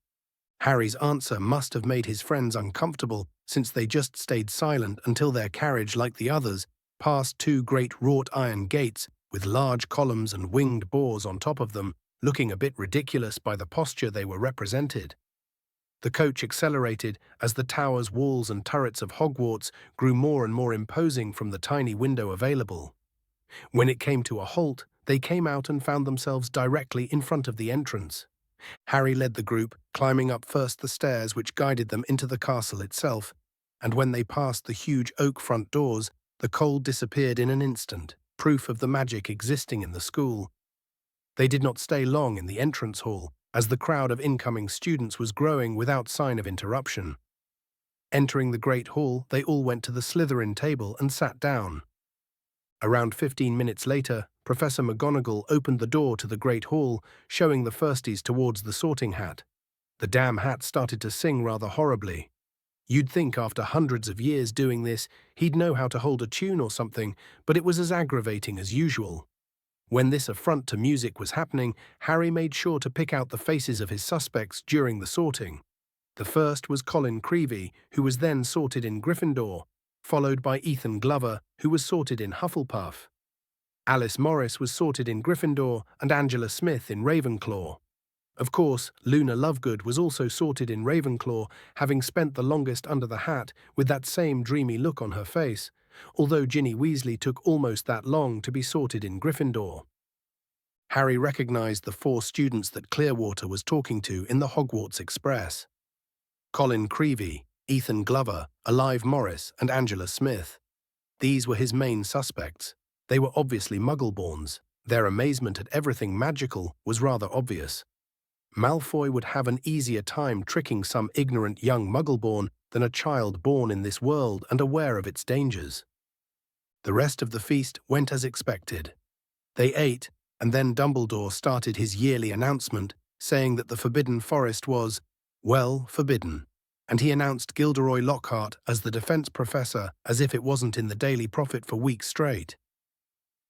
Harry's answer must have made his friends uncomfortable, since they just stayed silent until their carriage, like the others, passed 2 great wrought iron gates with large columns and winged boars on top of them, looking a bit ridiculous by the posture they were represented. The coach accelerated as the towers, walls, and turrets of Hogwarts grew more and more imposing from the tiny window available. When it came to a halt, they came out and found themselves directly in front of the entrance. Harry led the group, climbing up first the stairs which guided them into the castle itself, and when they passed the huge oak front doors, the cold disappeared in an instant, proof of the magic existing in the school. They did not stay long in the entrance hall, as the crowd of incoming students was growing without sign of interruption. Entering the great hall, they all went to the Slytherin table and sat down. Around 15 minutes later, Professor McGonagall opened the door to the great hall, showing the firsties towards the sorting hat. The damn hat started to sing rather horribly. You'd think after hundreds of years doing this, he'd know how to hold a tune or something, but it was as aggravating as usual. When this affront to music was happening, Harry made sure to pick out the faces of his suspects during the sorting. The first was Colin Creevey, who was then sorted in Gryffindor, followed by Ethan Glover, who was sorted in Hufflepuff. Alice Morris was sorted in Gryffindor and Angela Smith in Ravenclaw. Of course, Luna Lovegood was also sorted in Ravenclaw, having spent the longest under the hat with that same dreamy look on her face, although Ginny Weasley took almost that long to be sorted in Gryffindor. Harry recognized the 4 students that Clearwater was talking to in the Hogwarts Express. Colin Creevey, Ethan Glover, Alive Morris, and Angela Smith. These were his main suspects. They were obviously Muggleborns. Their amazement at everything magical was rather obvious. Malfoy would have an easier time tricking some ignorant young Muggleborn than a child born in this world and aware of its dangers. The rest of the feast went as expected. They ate, and then Dumbledore started his yearly announcement, saying that the Forbidden Forest was, well, forbidden, and he announced Gilderoy Lockhart as the defense professor as if it wasn't in the Daily Prophet for weeks straight.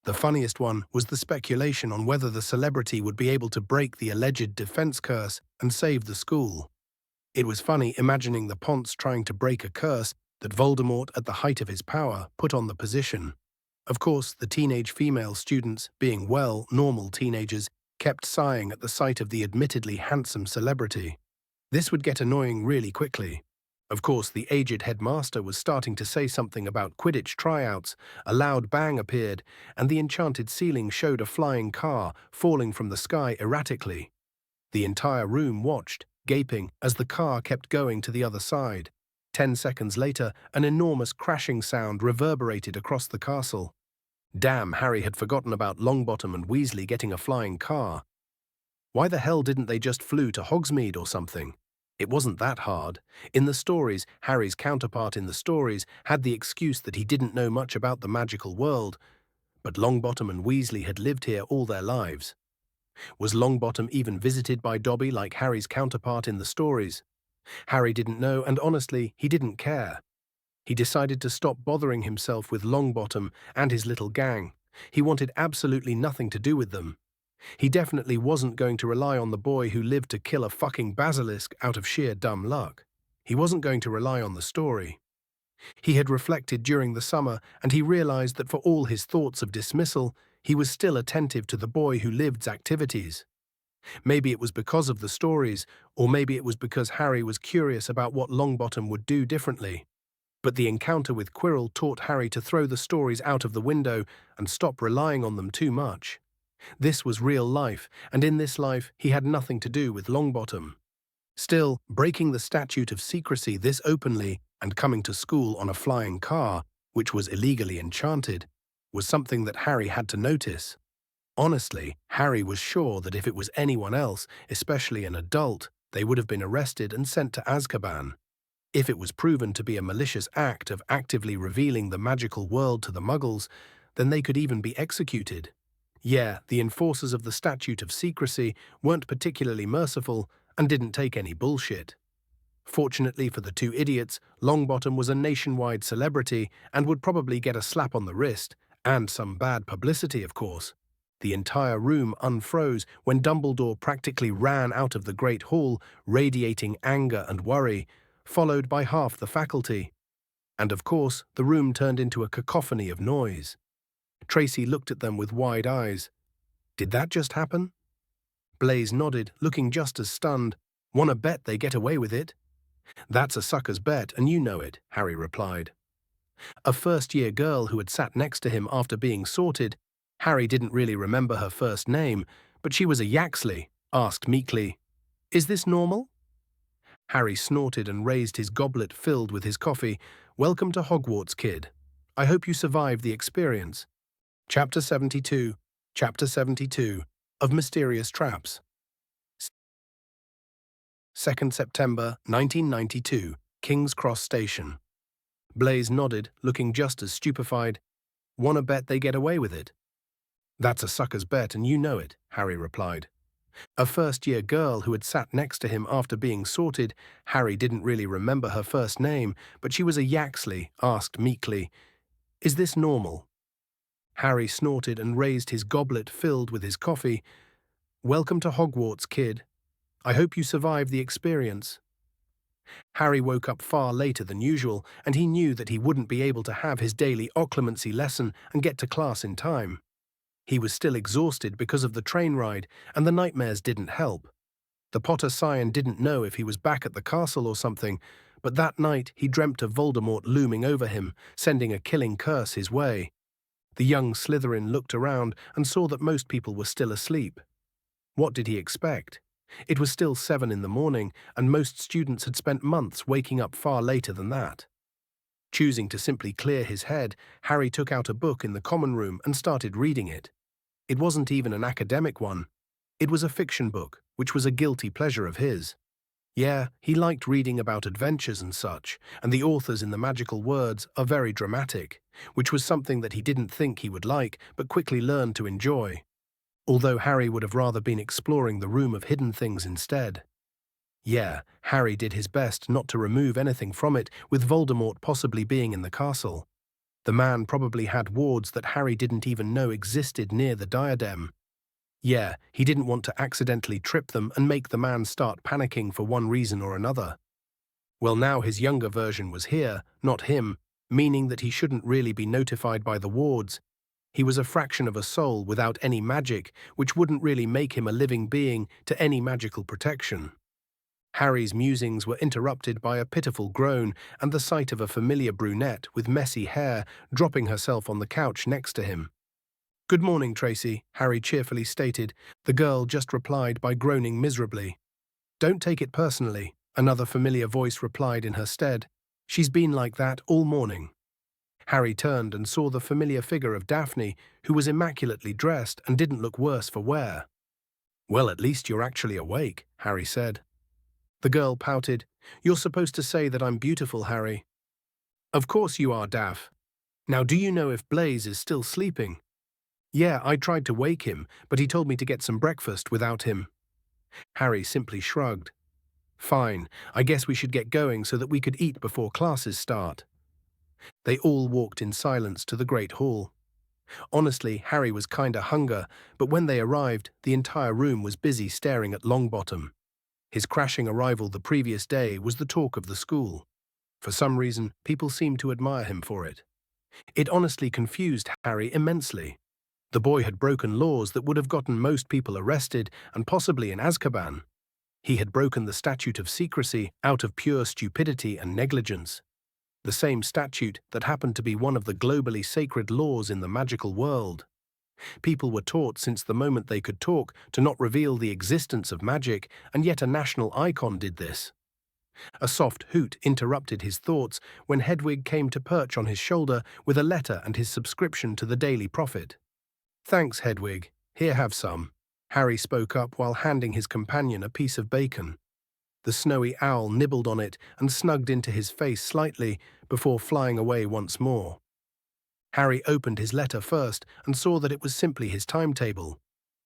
The funniest one was the speculation on whether the celebrity would be able to break the alleged defense curse and save the school. It was funny imagining the Ponce trying to break a curse that Voldemort, at the height of his power, put on the position. Of course, the teenage female students, being well, normal teenagers, kept sighing at the sight of the admittedly handsome celebrity. This would get annoying really quickly. Of course, the aged headmaster was starting to say something about Quidditch tryouts, a loud bang appeared, and the enchanted ceiling showed a flying car falling from the sky erratically. The entire room watched, gaping, as the car kept going to the other side. 10 seconds later, an enormous crashing sound reverberated across the castle. Damn, Harry had forgotten about Longbottom and Weasley getting a flying car. Why the hell didn't they just flew to Hogsmeade or something? It wasn't that hard. In the stories, Harry's counterpart in the stories had the excuse that he didn't know much about the magical world, but Longbottom and Weasley had lived here all their lives. Was Longbottom even visited by Dobby like Harry's counterpart in the stories? Harry didn't know, and honestly, he didn't care. He decided to stop bothering himself with Longbottom and his little gang. He wanted absolutely nothing to do with them. He definitely wasn't going to rely on the boy who lived to kill a fucking basilisk out of sheer dumb luck. He wasn't going to rely on the story. He had reflected during the summer, and he realized that for all his thoughts of dismissal, he was still attentive to the boy who lived's activities. Maybe it was because of the stories, or maybe it was because Harry was curious about what Longbottom would do differently. But the encounter with Quirrell taught Harry to throw the stories out of the window and stop relying on them too much. This was real life, and in this life he had nothing to do with Longbottom. Still, breaking the statute of secrecy this openly and coming to school on a flying car, which was illegally enchanted, was something that Harry had to notice. Honestly, Harry was sure that if it was anyone else, especially an adult, they would have been arrested and sent to Azkaban. If it was proven to be a malicious act of actively revealing the magical world to the Muggles, then they could even be executed. Yeah, the enforcers of the statute of secrecy weren't particularly merciful and didn't take any bullshit. Fortunately for the 2 idiots, Longbottom was a nationwide celebrity and would probably get a slap on the wrist, and some bad publicity, of course. The entire room unfroze when Dumbledore practically ran out of the Great Hall, radiating anger and worry, followed by half the faculty. And of course, the room turned into a cacophony of noise. Tracy looked at them with wide eyes. Did that just happen? Blaise nodded, looking just as stunned. "Wanna bet they get away with it?" "That's a sucker's bet, and you know it," Harry replied. A first-year girl who had sat next to him after being sorted, Harry didn't really remember her first name, but she was a Yaxley, asked meekly, "Is this normal?" Harry snorted and raised his goblet filled with his coffee. "Welcome to Hogwarts, kid. I hope you survived the experience." Chapter 72 of Mysterious Traps. 2nd September 1992, King's Cross Station. Blaise nodded, looking just as stupefied. "Wanna bet they get away with it?" "That's a sucker's bet, and you know it," Harry replied. A first-year girl who had sat next to him after being sorted, Harry didn't really remember her first name, but she was a Yaxley, asked meekly, "Is this normal?" Harry snorted and raised his goblet filled with his coffee. "Welcome to Hogwarts, kid. I hope you survived the experience." Harry woke up far later than usual, and he knew that he wouldn't be able to have his daily occlumency lesson and get to class in time. He was still exhausted because of the train ride, and the nightmares didn't help. The Potter Scion didn't know if he was back at the castle or something, but that night he dreamt of Voldemort looming over him, sending a killing curse his way. The young Slytherin looked around and saw that most people were still asleep. What did he expect? It was still 7 in the morning, and most students had spent months waking up far later than that. Choosing to simply clear his head, Harry took out a book in the common room and started reading it. It wasn't even an academic one. It was a fiction book, which was a guilty pleasure of his. Yeah, he liked reading about adventures and such, and the authors in the magical words are very dramatic, which was something that he didn't think he would like, but quickly learned to enjoy. Although Harry would have rather been exploring the Room of Hidden Things instead. Yeah, Harry did his best not to remove anything from it, with Voldemort possibly being in the castle. The man probably had wards that Harry didn't even know existed near the diadem. Yeah, he didn't want to accidentally trip them and make the man start panicking for one reason or another. Well, now his younger version was here, not him, meaning that he shouldn't really be notified by the wards. He was a fraction of a soul without any magic, which wouldn't really make him a living being to any magical protection. Harry's musings were interrupted by a pitiful groan and the sight of a familiar brunette with messy hair dropping herself on the couch next to him. "Good morning, Tracy," Harry cheerfully stated. The girl just replied by groaning miserably. "Don't take it personally," another familiar voice replied in her stead. "She's been like that all morning." Harry turned and saw the familiar figure of Daphne, who was immaculately dressed and didn't look worse for wear. "Well, at least you're actually awake," Harry said. The girl pouted. "You're supposed to say that I'm beautiful, Harry." "Of course you are, Daph. Now do you know if Blaze is still sleeping?" "Yeah, I tried to wake him, but he told me to get some breakfast without him." Harry simply shrugged. "Fine, I guess we should get going so that we could eat before classes start." They all walked in silence to the Great Hall. Honestly, Harry was kinda hungry, but when they arrived, the entire room was busy staring at Longbottom. His crashing arrival the previous day was the talk of the school. For some reason, people seemed to admire him for it. It honestly confused Harry immensely. The boy had broken laws that would have gotten most people arrested and possibly in Azkaban. He had broken the statute of secrecy out of pure stupidity and negligence. The same statute that happened to be one of the globally sacred laws in the magical world. People were taught since the moment they could talk to not reveal the existence of magic, and yet a national icon did this. A soft hoot interrupted his thoughts when Hedwig came to perch on his shoulder with a letter and his subscription to the Daily Prophet. "Thanks, Hedwig. Here, have some." Harry spoke up while handing his companion a piece of bacon. The snowy owl nibbled on it and snugged into his face slightly before flying away once more. Harry opened his letter first and saw that it was simply his timetable.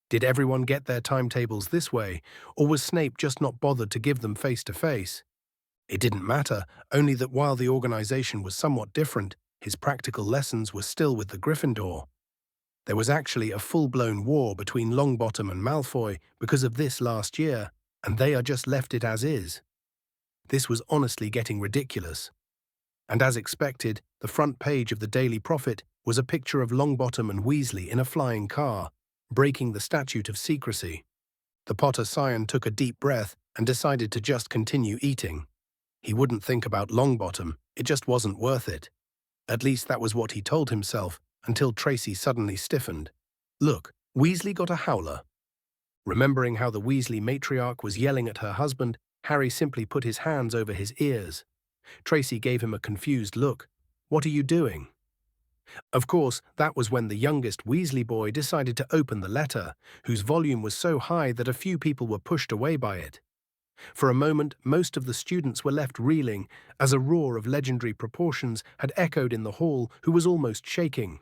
Did everyone get their timetables this way, or was Snape just not bothered to give them face to face? It didn't matter, only that while the organization was somewhat different, his practical lessons were still with the Gryffindor. There was actually a full-blown war between Longbottom and Malfoy because of this last year, and they are just left it as is. This was honestly getting ridiculous. And as expected, the front page of the Daily Prophet was a picture of Longbottom and Weasley in a flying car, breaking the statute of secrecy. The Potter Scion took a deep breath and decided to just continue eating. He wouldn't think about Longbottom, it just wasn't worth it. At least that was what he told himself, until Tracy suddenly stiffened. "Look, Weasley got a howler." Remembering how the Weasley matriarch was yelling at her husband, Harry simply put his hands over his ears. Tracy gave him a confused look. "What are you doing?" Of course, that was when the youngest Weasley boy decided to open the letter, whose volume was so high that a few people were pushed away by it. For a moment, most of the students were left reeling, as a roar of legendary proportions had echoed in the hall, who was almost shaking.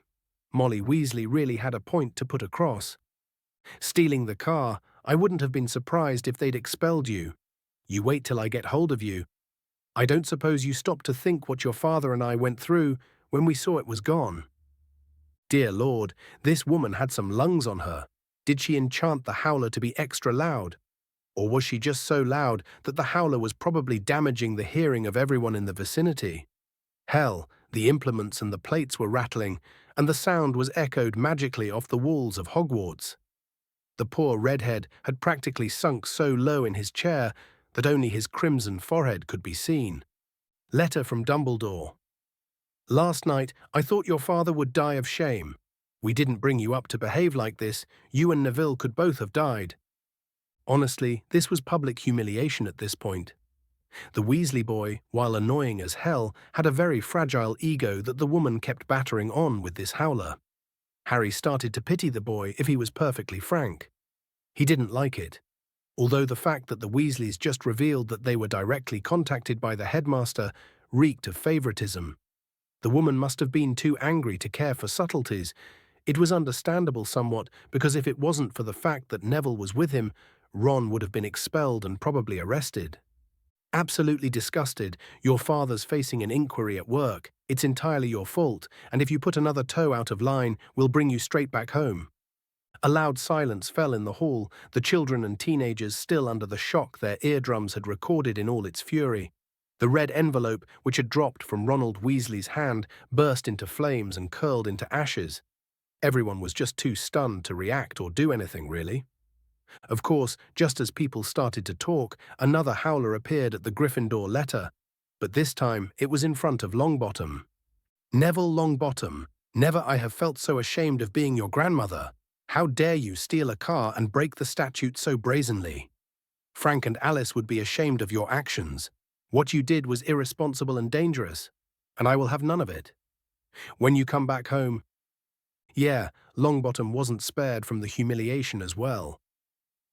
Molly Weasley really had a point to put across. "Stealing the car, I wouldn't have been surprised if they'd expelled you. You wait till I get hold of you. I don't suppose you stopped to think what your father and I went through when we saw it was gone." Dear Lord, this woman had some lungs on her. Did she enchant the howler to be extra loud? Or was she just so loud that the howler was probably damaging the hearing of everyone in the vicinity? Hell, the implements and the plates were rattling, and the sound was echoed magically off the walls of Hogwarts. The poor redhead had practically sunk so low in his chair that only his crimson forehead could be seen. Letter from Dumbledore. Last night, I thought your father would die of shame. We didn't bring you up to behave like this. You and Neville could both have died. Honestly, this was public humiliation at this point. The Weasley boy, while annoying as hell, had a very fragile ego that the woman kept battering on with this howler. Harry started to pity the boy if he was perfectly frank. He didn't like it. Although the fact that the Weasleys just revealed that they were directly contacted by the headmaster reeked of favoritism. The woman must have been too angry to care for subtleties. It was understandable somewhat, because if it wasn't for the fact that Neville was with him, Ron would have been expelled and probably arrested. Absolutely disgusted, your father's facing an inquiry at work. It's entirely your fault, and if you put another toe out of line, we'll bring you straight back home. A loud silence fell in the hall, the children and teenagers still under the shock their eardrums had recorded in all its fury. The red envelope, which had dropped from Ronald Weasley's hand, burst into flames and curled into ashes. Everyone was just too stunned to react or do anything, really. Of course, just as people started to talk, another howler appeared at the Gryffindor letter, but this time it was in front of Longbottom. Neville Longbottom, never I have felt so ashamed of being your grandmother. How dare you steal a car and break the statute so brazenly? Frank and Alice would be ashamed of your actions. What you did was irresponsible and dangerous, and I will have none of it. When you come back home... Yeah, Longbottom wasn't spared from the humiliation as well.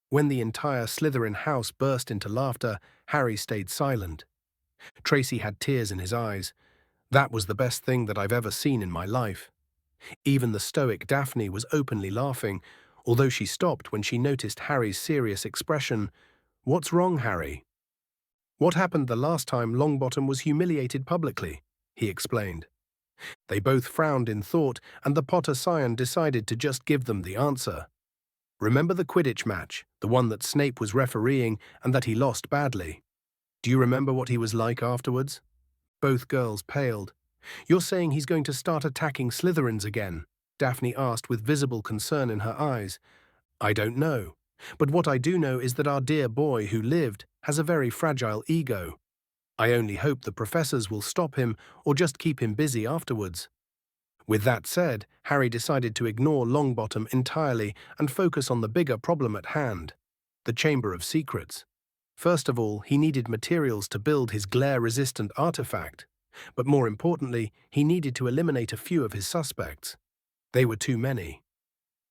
When the entire Slytherin house burst into laughter, Harry stayed silent. Tracy had tears in his eyes. That was the best thing that I've ever seen in my life. Even the stoic Daphne was openly laughing, although she stopped when she noticed Harry's serious expression. What's wrong, Harry? What happened the last time Longbottom was humiliated publicly? He explained. They both frowned in thought, and the Potter scion decided to just give them the answer. Remember the Quidditch match, the one that Snape was refereeing and that he lost badly? Do you remember what he was like afterwards? Both girls paled. You're saying he's going to start attacking Slytherins again? Daphne asked with visible concern in her eyes. I don't know. But what I do know is that our dear boy who lived has a very fragile ego. I only hope the professors will stop him or just keep him busy afterwards. With that said, Harry decided to ignore Longbottom entirely and focus on the bigger problem at hand, the Chamber of Secrets. First of all, he needed materials to build his glare-resistant artifact, but more importantly, he needed to eliminate a few of his suspects. They were too many.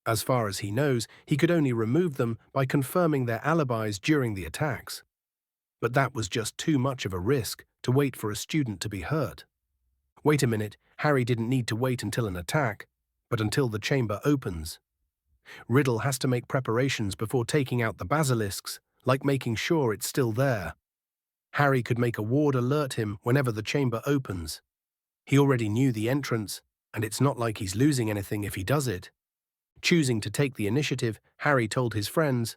As far as he knows, he could only remove them by confirming their alibis during the attacks. But that was just too much of a risk to wait for a student to be hurt. Wait a minute, Harry didn't need to wait until an attack, but until the chamber opens. Riddle has to make preparations before taking out the basilisks, like making sure it's still there. Harry could make a ward alert him whenever the chamber opens. He already knew the entrance, and it's not like he's losing anything if he does it. Choosing to take the initiative, Harry told his friends,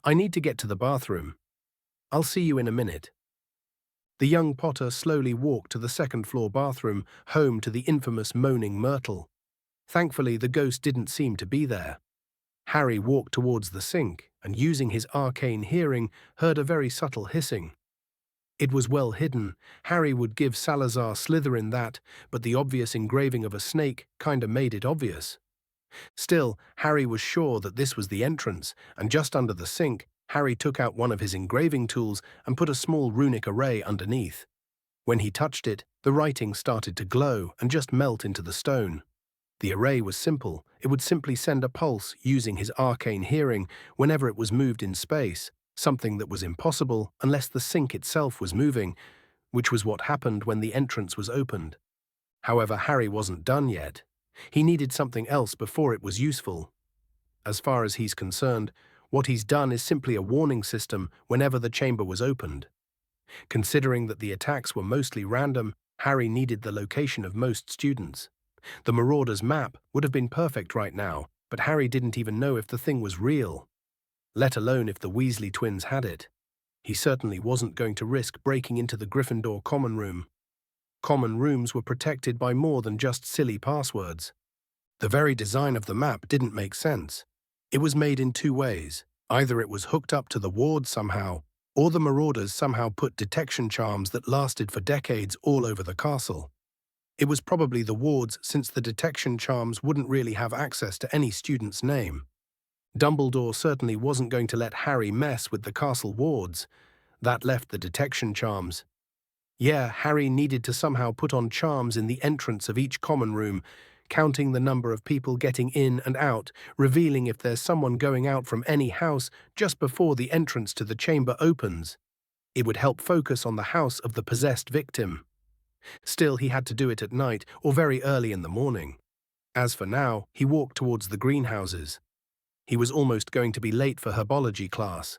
I need to get to the bathroom. I'll see you in a minute. The young Potter slowly walked to the second-floor bathroom, home to the infamous moaning Myrtle. Thankfully, the ghost didn't seem to be there. Harry walked towards the sink and, using his arcane hearing, heard a very subtle hissing. It was well hidden. Harry would give Salazar Slytherin that, but the obvious engraving of a snake kinda made it obvious. Still, Harry was sure that this was the entrance, and just under the sink, Harry took out one of his engraving tools and put a small runic array underneath. When he touched it, the writing started to glow and just melt into the stone. The array was simple. It would simply send a pulse using his arcane hearing whenever it was moved in space, something that was impossible unless the sink itself was moving, which was what happened when the entrance was opened. However, Harry wasn't done yet. He needed something else before it was useful. As far as he's concerned, what he's done is simply a warning system whenever the chamber was opened. Considering that the attacks were mostly random, Harry needed the location of most students. The Marauder's map would have been perfect right now, but Harry didn't even know if the thing was real, let alone if the Weasley twins had it. He certainly wasn't going to risk breaking into the Gryffindor common room. Common rooms were protected by more than just silly passwords. The very design of the map didn't make sense. It was made in two ways. Either it was hooked up to the wards somehow, or the Marauders somehow put detection charms that lasted for decades all over the castle. It was probably the wards, since the detection charms wouldn't really have access to any student's name. Dumbledore certainly wasn't going to let Harry mess with the castle wards. That left the detection charms. Yeah, Harry needed to somehow put on charms in the entrance of each common room, counting the number of people getting in and out, revealing if there's someone going out from any house just before the entrance to the chamber opens. It would help focus on the house of the possessed victim. Still, he had to do it at night or very early in the morning. As for now, he walked towards the greenhouses. He was almost going to be late for herbology class.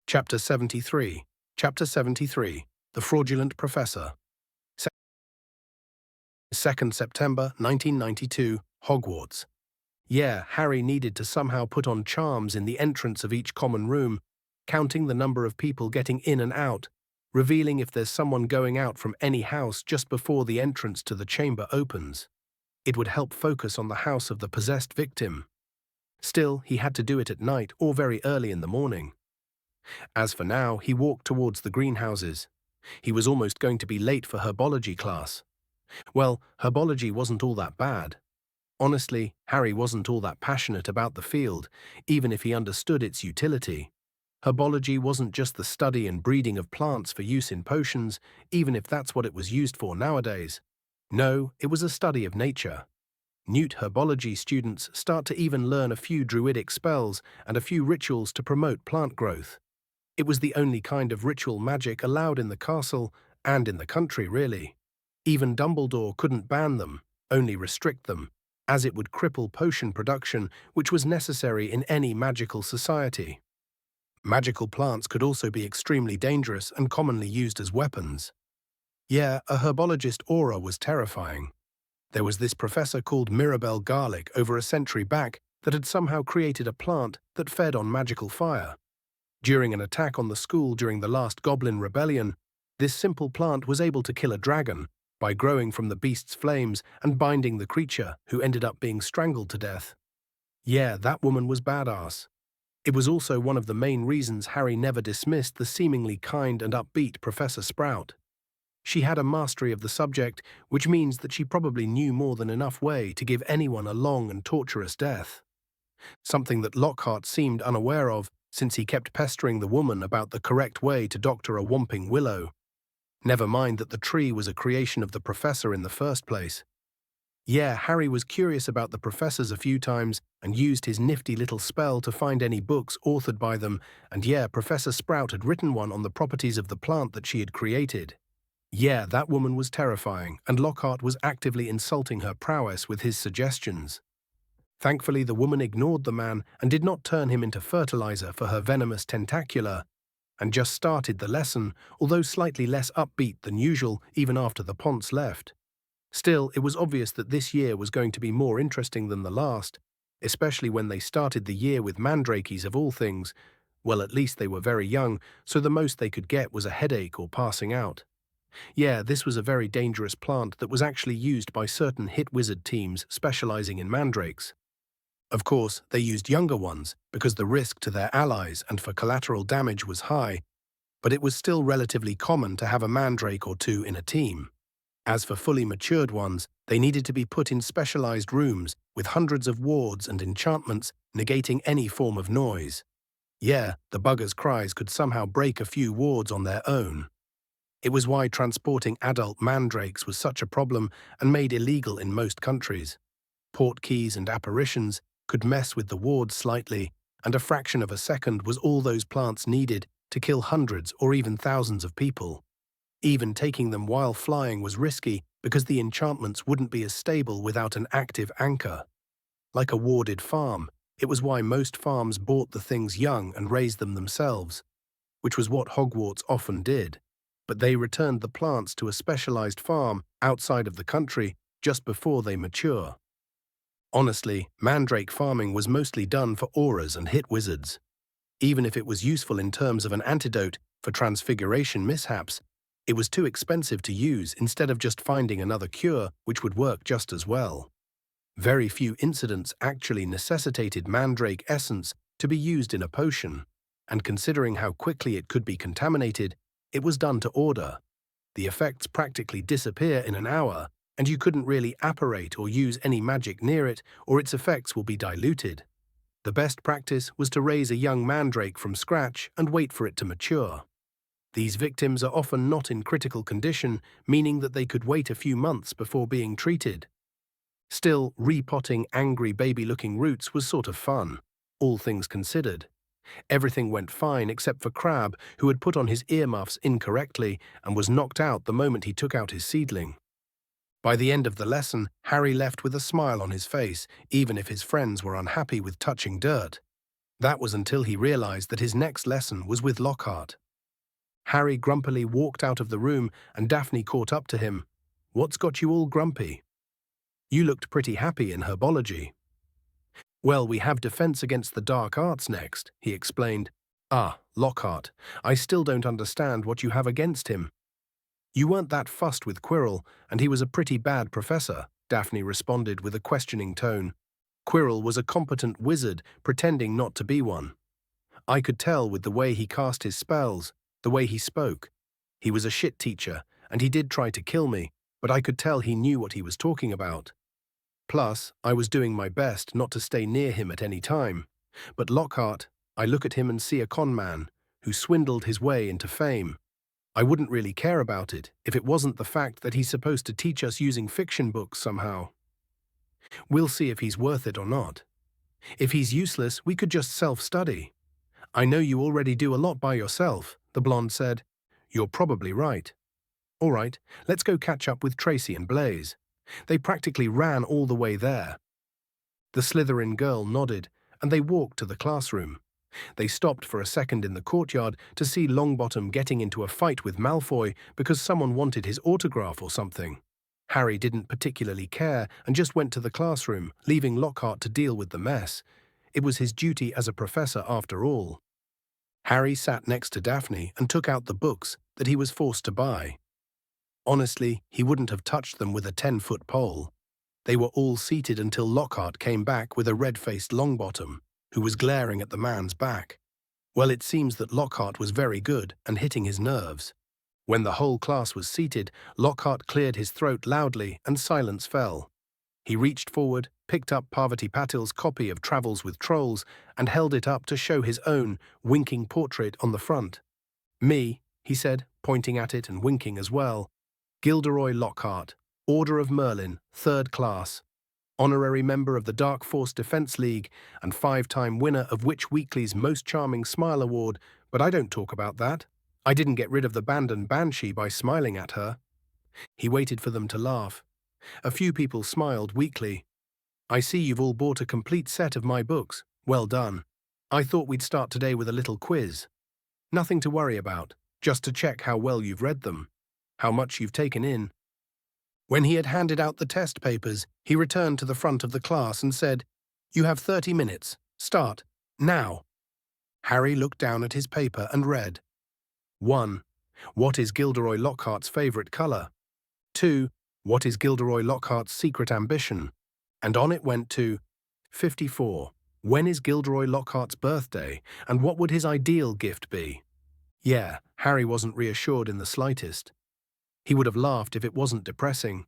Chapter 73. Chapter 73. The Fraudulent Professor. 2nd September 1992, Hogwarts. Yeah, Harry needed to somehow put on charms in the entrance of each common room, counting the number of people getting in and out, revealing if there's someone going out from any house just before the entrance to the chamber opens. It would help focus on the house of the possessed victim. Still, he had to do it at night or very early in the morning. As for now, he walked towards the greenhouses. He was almost going to be late for herbology class. Well, herbology wasn't all that bad. Honestly, Harry wasn't all that passionate about the field, even if he understood its utility. Herbology wasn't just the study and breeding of plants for use in potions, even if that's what it was used for nowadays. No, it was a study of nature. Newt herbology students start to even learn a few druidic spells and a few rituals to promote plant growth. It was the only kind of ritual magic allowed in the castle, and in the country, really. Even Dumbledore couldn't ban them, only restrict them, as it would cripple potion production, which was necessary in any magical society. Magical plants could also be extremely dangerous and commonly used as weapons. Yeah, a herbologist aura was terrifying. There was this professor called Mirabelle Garlic over a century back that had somehow created a plant that fed on magical fire. During an attack on the school during the last Goblin Rebellion, this simple plant was able to kill a dragon by growing from the beast's flames and binding the creature, who ended up being strangled to death. Yeah, that woman was badass. It was also one of the main reasons Harry never dismissed the seemingly kind and upbeat Professor Sprout. She had a mastery of the subject, which means that she probably knew more than enough way to give anyone a long and torturous death. Something that Lockhart seemed unaware of, since he kept pestering the woman about the correct way to doctor a whomping willow. Never mind that the tree was a creation of the professor in the first place. Yeah, Harry was curious about the professors a few times and used his nifty little spell to find any books authored by them, and yeah, Professor Sprout had written one on the properties of the plant that she had created. Yeah, that woman was terrifying, and Lockhart was actively insulting her prowess with his suggestions. Thankfully, the woman ignored the man and did not turn him into fertilizer for her venomous tentacula, and just started the lesson, although slightly less upbeat than usual even after the Ponce left. Still, it was obvious that this year was going to be more interesting than the last, especially when they started the year with mandrakes of all things. Well, at least they were very young, so the most they could get was a headache or passing out. Yeah, this was a very dangerous plant that was actually used by certain hit wizard teams specializing in mandrakes. Of course, they used younger ones because the risk to their allies and for collateral damage was high, but it was still relatively common to have a mandrake or two in a team. As for fully matured ones, they needed to be put in specialized rooms with hundreds of wards and enchantments negating any form of noise. Yeah, the bugger's cries could somehow break a few wards on their own. It was why transporting adult mandrakes was such a problem and made illegal in most countries. Portkeys and apparitions could mess with the wards slightly, and a fraction of a second was all those plants needed to kill hundreds or even thousands of people. Even taking them while flying was risky because the enchantments wouldn't be as stable without an active anchor. Like a warded farm, it was why most farms bought the things young and raised them themselves, which was what Hogwarts often did. But they returned the plants to a specialized farm outside of the country just before they mature. Honestly, mandrake farming was mostly done for auras and hit wizards. Even if it was useful in terms of an antidote for transfiguration mishaps, it was too expensive to use instead of just finding another cure which would work just as well. Very few incidents actually necessitated mandrake essence to be used in a potion, and considering how quickly it could be contaminated, it was done to order. The effects practically disappear in an hour, and you couldn't really apparate or use any magic near it, or its effects will be diluted. The best practice was to raise a young mandrake from scratch and wait for it to mature. These victims are often not in critical condition, meaning that they could wait a few months before being treated. Still, repotting angry baby-looking roots was sort of fun, all things considered. Everything went fine except for Crab, who had put on his earmuffs incorrectly and was knocked out the moment he took out his seedling. By the end of the lesson, Harry left with a smile on his face, even if his friends were unhappy with touching dirt. That was until he realized that his next lesson was with Lockhart. Harry grumpily walked out of the room and Daphne caught up to him. "What's got you all grumpy? You looked pretty happy in herbology." "Well, we have defense against the dark arts next," he explained. "Ah, Lockhart, I still don't understand what you have against him." "You weren't that fussed with Quirrell, and he was a pretty bad professor," Daphne responded with a questioning tone. "Quirrell was a competent wizard, pretending not to be one. I could tell with the way he cast his spells, the way he spoke. He was a shit teacher, and he did try to kill me, but I could tell he knew what he was talking about. Plus, I was doing my best not to stay near him at any time. But Lockhart, I look at him and see a con man, who swindled his way into fame. I wouldn't really care about it if it wasn't the fact that he's supposed to teach us using fiction books somehow. We'll see if he's worth it or not. If he's useless, we could just self-study." "I know you already do a lot by yourself," the blonde said. "You're probably right. All right, let's go catch up with Tracy and Blaze. They practically ran all the way there." The Slytherin girl nodded, and they walked to the classroom. They stopped for a second in the courtyard to see Longbottom getting into a fight with Malfoy because someone wanted his autograph or something. Harry didn't particularly care and just went to the classroom, leaving Lockhart to deal with the mess. It was his duty as a professor after all. Harry sat next to Daphne and took out the books that he was forced to buy. Honestly, he wouldn't have touched them with a 10-foot pole. They were all seated until Lockhart came back with a red-faced Longbottom, who was glaring at the man's back. Well, it seems that Lockhart was very good and hitting his nerves. When the whole class was seated, Lockhart cleared his throat loudly and silence fell. He reached forward, picked up Parvati Patil's copy of Travels with Trolls and held it up to show his own winking portrait on the front. "Me," he said, pointing at it and winking as well. "Gilderoy Lockhart, Order of Merlin, 3rd class. Honorary member of the Dark Force Defense League and 5-time winner of Witch Weekly's Most Charming Smile Award, but I don't talk about that. I didn't get rid of the Bandon Banshee by smiling at her." He waited for them to laugh. A few people smiled weakly. "I see you've all bought a complete set of my books. Well done. I thought we'd start today with a little quiz. Nothing to worry about, just to check how well you've read them, how much you've taken in." When he had handed out the test papers, he returned to the front of the class and said, "You have 30 minutes. Start. Now." Harry looked down at his paper and read. 1. What is Gilderoy Lockhart's favourite colour? 2. What is Gilderoy Lockhart's secret ambition? And on it went to 54. When is Gilderoy Lockhart's birthday, and what would his ideal gift be? Yeah, Harry wasn't reassured in the slightest. He would have laughed if it wasn't depressing.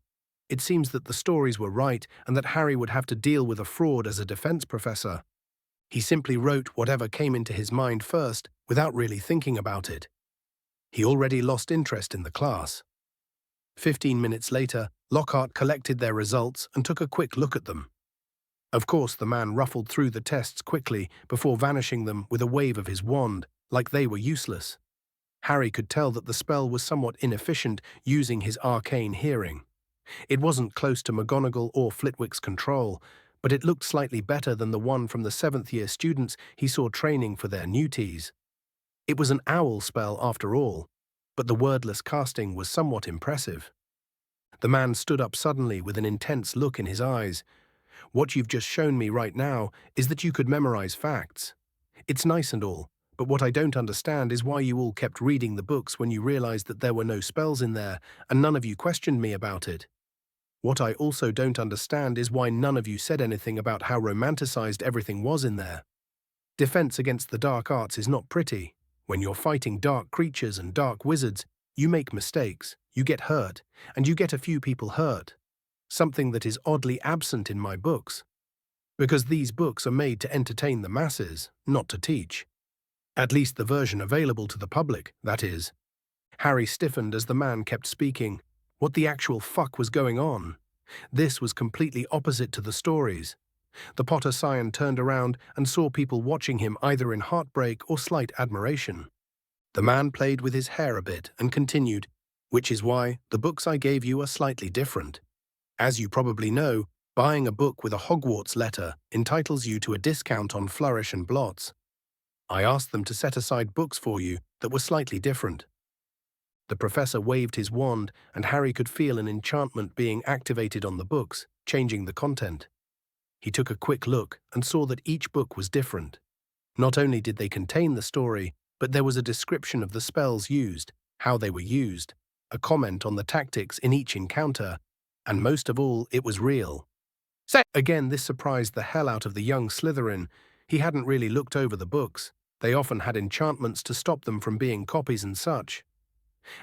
It seems that the stories were right and that Harry would have to deal with a fraud as a defense professor. He simply wrote whatever came into his mind first without really thinking about it. He already lost interest in the class. 15 minutes later, Lockhart collected their results and took a quick look at them. Of course, the man ruffled through the tests quickly before vanishing them with a wave of his wand, like they were useless. Harry could tell that the spell was somewhat inefficient using his arcane hearing. It wasn't close to McGonagall or Flitwick's control, but it looked slightly better than the one from the 7th-year students he saw training for their newties. It was an owl spell after all, but the wordless casting was somewhat impressive. The man stood up suddenly with an intense look in his eyes. "What you've just shown me right now is that you could memorize facts. It's nice and all, but what I don't understand is why you all kept reading the books when you realized that there were no spells in there, and none of you questioned me about it. What I also don't understand is why none of you said anything about how romanticized everything was in there. Defense against the dark arts is not pretty. When you're fighting dark creatures and dark wizards, you make mistakes, you get hurt, and you get a few people hurt. Something that is oddly absent in my books. Because these books are made to entertain the masses, not to teach. At least the version available to the public, that is." Harry stiffened as the man kept speaking. What the actual fuck was going on? This was completely opposite to the stories. The Potter Scion turned around and saw people watching him either in heartbreak or slight admiration. The man played with his hair a bit and continued, "Which is why the books I gave you are slightly different. As you probably know, buying a book with a Hogwarts letter entitles you to a discount on Flourish and Blots. I asked them to set aside books for you that were slightly different." The professor waved his wand, and Harry could feel an enchantment being activated on the books, changing the content. He took a quick look and saw that each book was different. Not only did they contain the story, but there was a description of the spells used, how they were used, a comment on the tactics in each encounter, and most of all, it was real. Again, this surprised the hell out of the young Slytherin. He hadn't really looked over the books. They often had enchantments to stop them from being copies and such.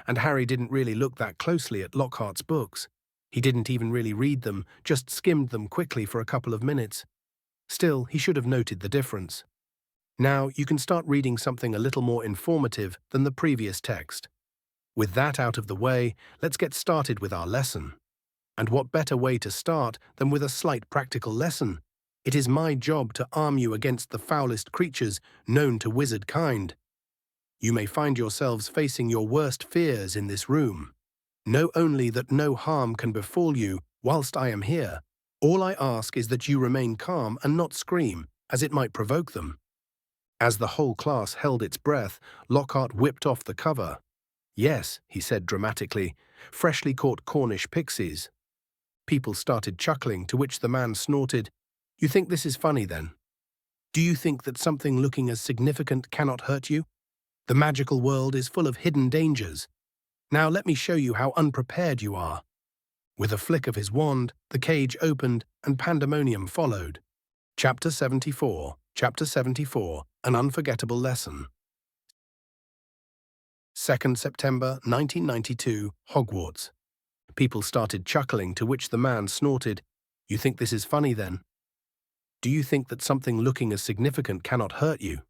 And Harry didn't really look that closely at Lockhart's books. He didn't even really read them, just skimmed them quickly for a couple of minutes. Still, he should have noted the difference. Now, you can start reading something a little more informative than the previous text. With that out of the way, let's get started with our lesson. And what better way to start than with a slight practical lesson? It is my job to arm you against the foulest creatures known to wizard kind. You may find yourselves facing your worst fears in this room. Know only that no harm can befall you whilst I am here. All I ask is that you remain calm and not scream, as it might provoke them." As the whole class held its breath, Lockhart whipped off the cover. "Yes," he said dramatically, "freshly caught Cornish pixies." People started chuckling, to which the man snorted, "You think this is funny, then? Do you think that something looking as significant cannot hurt you? The magical world is full of hidden dangers. Now let me show you how unprepared you are." With a flick of his wand, the cage opened and pandemonium followed. Chapter 74. Chapter 74. An Unforgettable Lesson. 2nd September 1992, Hogwarts. People started chuckling, to which the man snorted, "You think this is funny, then? Do you think that something looking as significant cannot hurt you?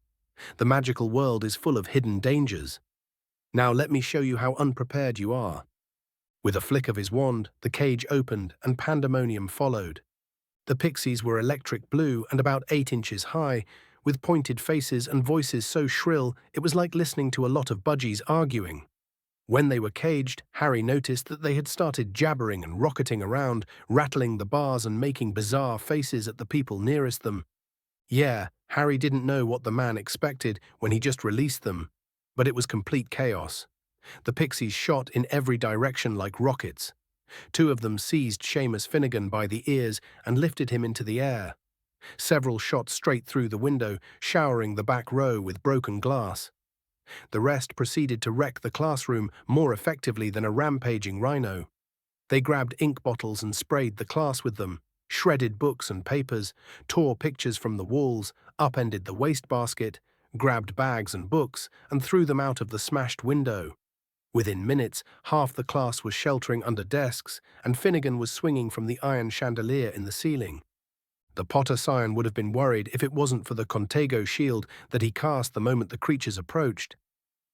The magical world is full of hidden dangers. Now let me show you how unprepared you are." With a flick of his wand, the cage opened and pandemonium followed. The pixies were electric blue and about 8 inches high, with pointed faces and voices so shrill it was like listening to a lot of budgies arguing. When they were caged, Harry noticed that they had started jabbering and rocketing around, rattling the bars and making bizarre faces at the people nearest them. Yeah, Harry didn't know what the man expected when he just released them, but it was complete chaos. The pixies shot in every direction like rockets. 2 of them seized Seamus Finnegan by the ears and lifted him into the air. Several shot straight through the window, showering the back row with broken glass. The rest proceeded to wreck the classroom more effectively than a rampaging rhino. They grabbed ink bottles and sprayed the class with them, shredded books and papers, tore pictures from the walls, upended the wastebasket, grabbed bags and books, and threw them out of the smashed window. Within minutes, half the class was sheltering under desks, and Finnegan was swinging from the iron chandelier in the ceiling. The Potter Scion would have been worried if it wasn't for the Contago shield that he cast the moment the creatures approached.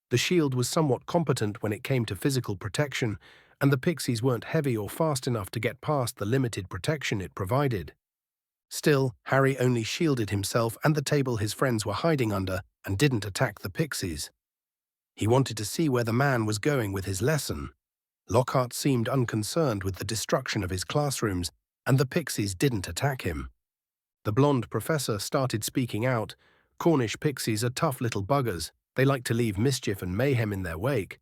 The shield was somewhat competent when it came to physical protection, and the pixies weren't heavy or fast enough to get past the limited protection it provided. Still, Harry only shielded himself and the table his friends were hiding under and didn't attack the pixies. He wanted to see where the man was going with his lesson. Lockhart seemed unconcerned with the destruction of his classrooms, and the pixies didn't attack him. The blonde professor started speaking out. "Cornish pixies are tough little buggers. They like to leave mischief and mayhem in their wake.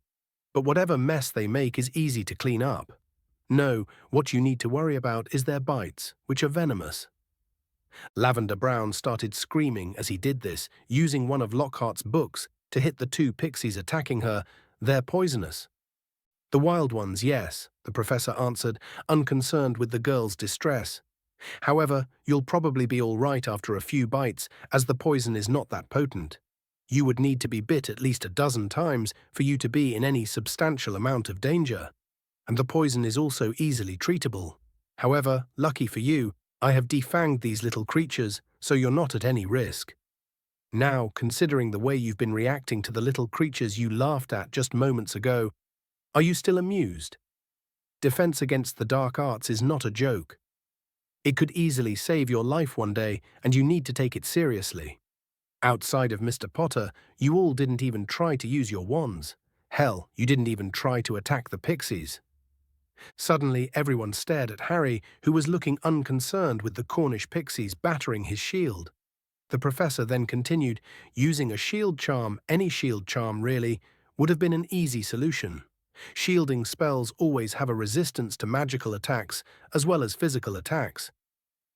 But whatever mess they make is easy to clean up. No, what you need to worry about is their bites, which are venomous. Lavender Brown started screaming as he did this, using one of Lockhart's books to hit the two pixies attacking her. They're poisonous. The wild ones, yes, the professor answered, unconcerned with the girl's distress. However, you'll probably be all right after a few bites, as the poison is not that potent. You would need to be bit at least a dozen times for you to be in any substantial amount of danger. And the poison is also easily treatable. However, lucky for you, I have defanged these little creatures, so you're not at any risk. Now, considering the way you've been reacting to the little creatures you laughed at just moments ago, are you still amused? Defense against the dark arts is not a joke. It could easily save your life one day, and you need to take it seriously. Outside of Mr. Potter, you all didn't even try to use your wands. Hell, you didn't even try to attack the pixies. Suddenly, everyone stared at Harry, who was looking unconcerned with the Cornish pixies battering his shield. The professor then continued, using a shield charm, any shield charm really, would have been an easy solution. Shielding spells always have a resistance to magical attacks as well as physical attacks.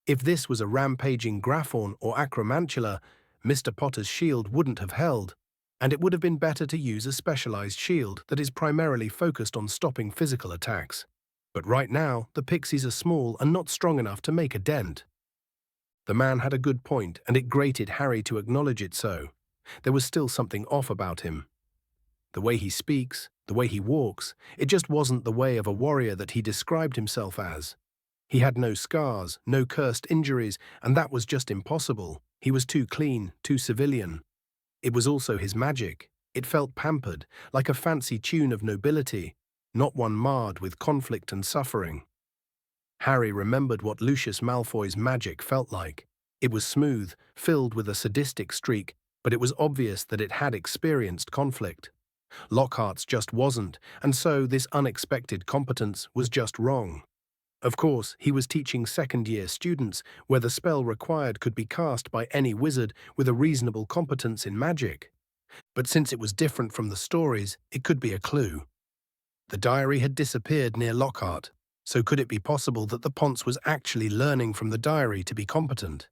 If this was a rampaging Graphorn or Acromantula, Mr. Potter's shield wouldn't have held, and it would have been better to use a specialized shield that is primarily focused on stopping physical attacks. But right now, the pixies are small and not strong enough to make a dent. The man had a good point, and it grated Harry to acknowledge it so. There was still something off about him. The way he speaks, the way he walks, it just wasn't the way of a warrior that he described himself as. He had no scars, no cursed injuries, and that was just impossible. He was too clean, too civilian. It was also his magic. It felt pampered, like a fancy tune of nobility, not one marred with conflict and suffering. Harry remembered what Lucius Malfoy's magic felt like. It was smooth, filled with a sadistic streak, but it was obvious that it had experienced conflict. Lockhart's just wasn't, and so this unexpected competence was just wrong. Of course, he was teaching second-year students where the spell required could be cast by any wizard with a reasonable competence in magic. But since it was different from the stories, it could be a clue. The diary had disappeared near Lockhart, so could it be possible that the Ponce was actually learning from the diary to be competent?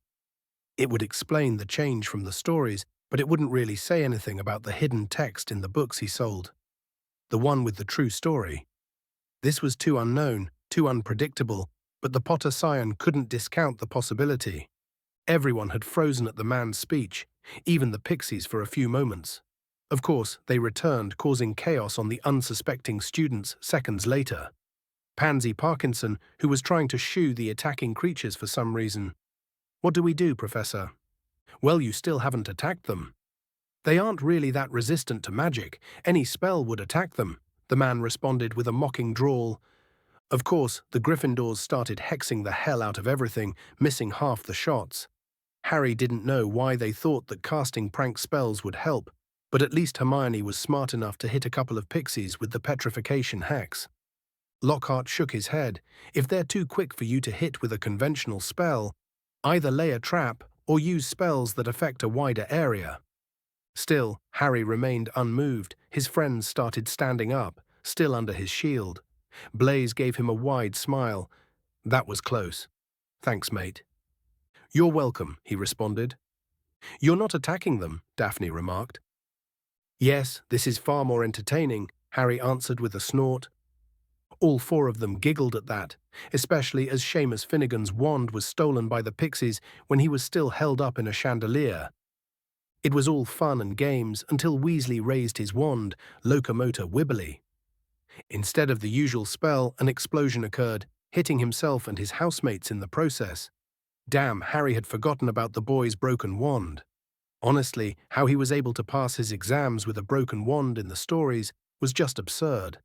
It would explain the change from the stories, but it wouldn't really say anything about the hidden text in the books he sold. The one with the true story. This was too unknown, too unpredictable, but the Potter scion couldn't discount the possibility. Everyone had frozen at the man's speech, even the pixies for a few moments. Of course, they returned, causing chaos on the unsuspecting students seconds later. Pansy Parkinson, who was trying to shoo the attacking creatures for some reason. "What do we do, Professor?" "Well, you still haven't attacked them." "They aren't really that resistant to magic. Any spell would attack them," the man responded with a mocking drawl. Of course, the Gryffindors started hexing the hell out of everything, missing half the shots. Harry didn't know why they thought that casting prank spells would help, but at least Hermione was smart enough to hit a couple of pixies with the petrification hex. Lockhart shook his head. "If they're too quick for you to hit with a conventional spell, either lay a trap or use spells that affect a wider area." Still, Harry remained unmoved. His friends started standing up, still under his shield. Blaise gave him a wide smile. "That was close. Thanks, mate." "You're welcome," he responded. "You're not attacking them," Daphne remarked. "Yes, this is far more entertaining," Harry answered with a snort. All four of them giggled at that, especially as Seamus Finnegan's wand was stolen by the pixies when he was still held up in a chandelier. It was all fun and games until Weasley raised his wand, Locomotor Wibbly. Instead of the usual spell, an explosion occurred, hitting himself and his housemates in the process. Damn, Harry had forgotten about the boy's broken wand. Honestly, how he was able to pass his exams with a broken wand in the stories was just absurd.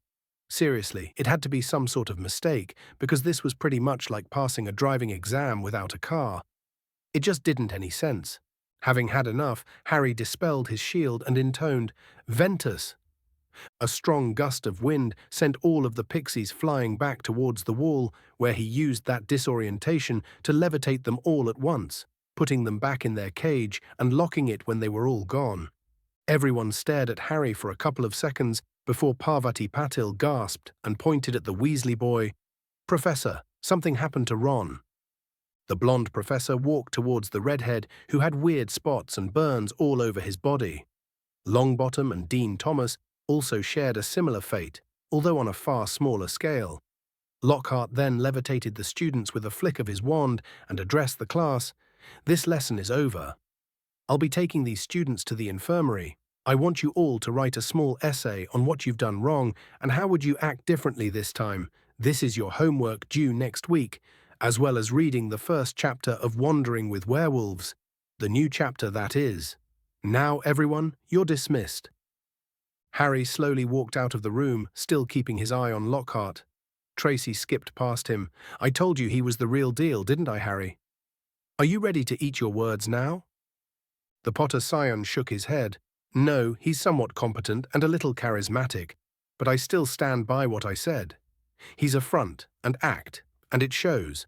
Seriously, it had to be some sort of mistake, because this was pretty much like passing a driving exam without a car. It just didn't any sense. Having had enough, Harry dispelled his shield and intoned, "Ventus!" A strong gust of wind sent all of the pixies flying back towards the wall, where he used that disorientation to levitate them all at once, putting them back in their cage and locking it when they were all gone. Everyone stared at Harry for a couple of seconds before Parvati Patil gasped and pointed at the Weasley boy. "Professor, something happened to Ron." The blonde professor walked towards the redhead, who had weird spots and burns all over his body. Longbottom and Dean Thomas also shared a similar fate, although on a far smaller scale. Lockhart then levitated the students with a flick of his wand and addressed the class. "This lesson is over. I'll be taking these students to the infirmary. I want you all to write a small essay on what you've done wrong and how would you act differently this time. This is your homework due next week, as well as reading the first chapter of Wandering with Werewolves. The new chapter, that is. Now, everyone, you're dismissed." Harry slowly walked out of the room, still keeping his eye on Lockhart. Tracy skipped past him. "I told you he was the real deal, didn't I, Harry? Are you ready to eat your words now?" The Potter Scion shook his head. "No, he's somewhat competent and a little charismatic, but I still stand by what I said. He's a front and act, and it shows.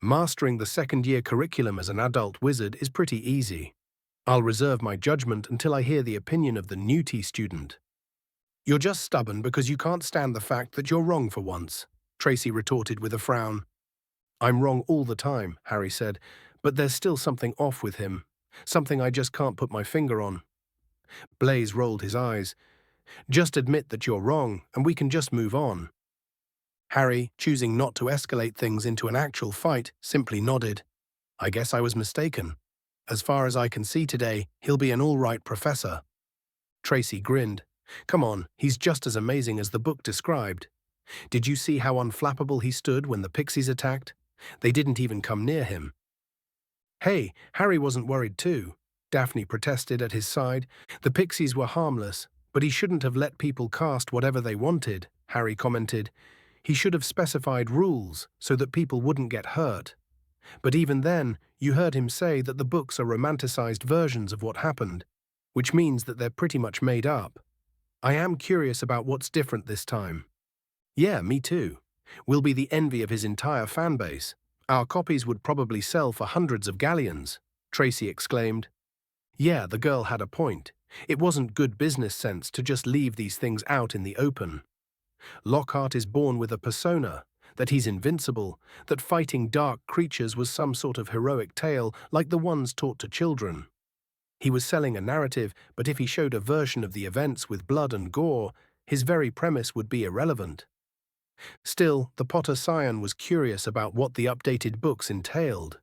Mastering the second-year curriculum as an adult wizard is pretty easy. I'll reserve my judgment until I hear the opinion of the newty student." "You're just stubborn because you can't stand the fact that you're wrong for once," Tracy retorted with a frown. "I'm wrong all the time," Harry said, "but there's still something off with him. Something I just can't put my finger on." Blaze rolled his eyes. "Just admit that you're wrong, and we can just move on." Harry, choosing not to escalate things into an actual fight, simply nodded. "I guess I was mistaken. As far as I can see today, he'll be an all-right professor." Tracy grinned. "Come on, he's just as amazing as the book described. Did you see how unflappable he stood when the pixies attacked? They didn't even come near him." "Hey, Harry wasn't worried too," Daphne protested at his side. "The pixies were harmless, but he shouldn't have let people cast whatever they wanted," Harry commented. "He should have specified rules so that people wouldn't get hurt. But even then, you heard him say that the books are romanticized versions of what happened, which means that they're pretty much made up. I am curious about what's different this time." "Yeah, me too. We'll be the envy of his entire fan base. Our copies would probably sell for hundreds of galleons," Tracy exclaimed. Yeah, the girl had a point. It wasn't good business sense to just leave these things out in the open. Lockhart is born with a persona, that he's invincible, that fighting dark creatures was some sort of heroic tale like the ones taught to children. He was selling a narrative, but if he showed a version of the events with blood and gore, his very premise would be irrelevant. Still, the Potter Scion was curious about what the updated books entailed.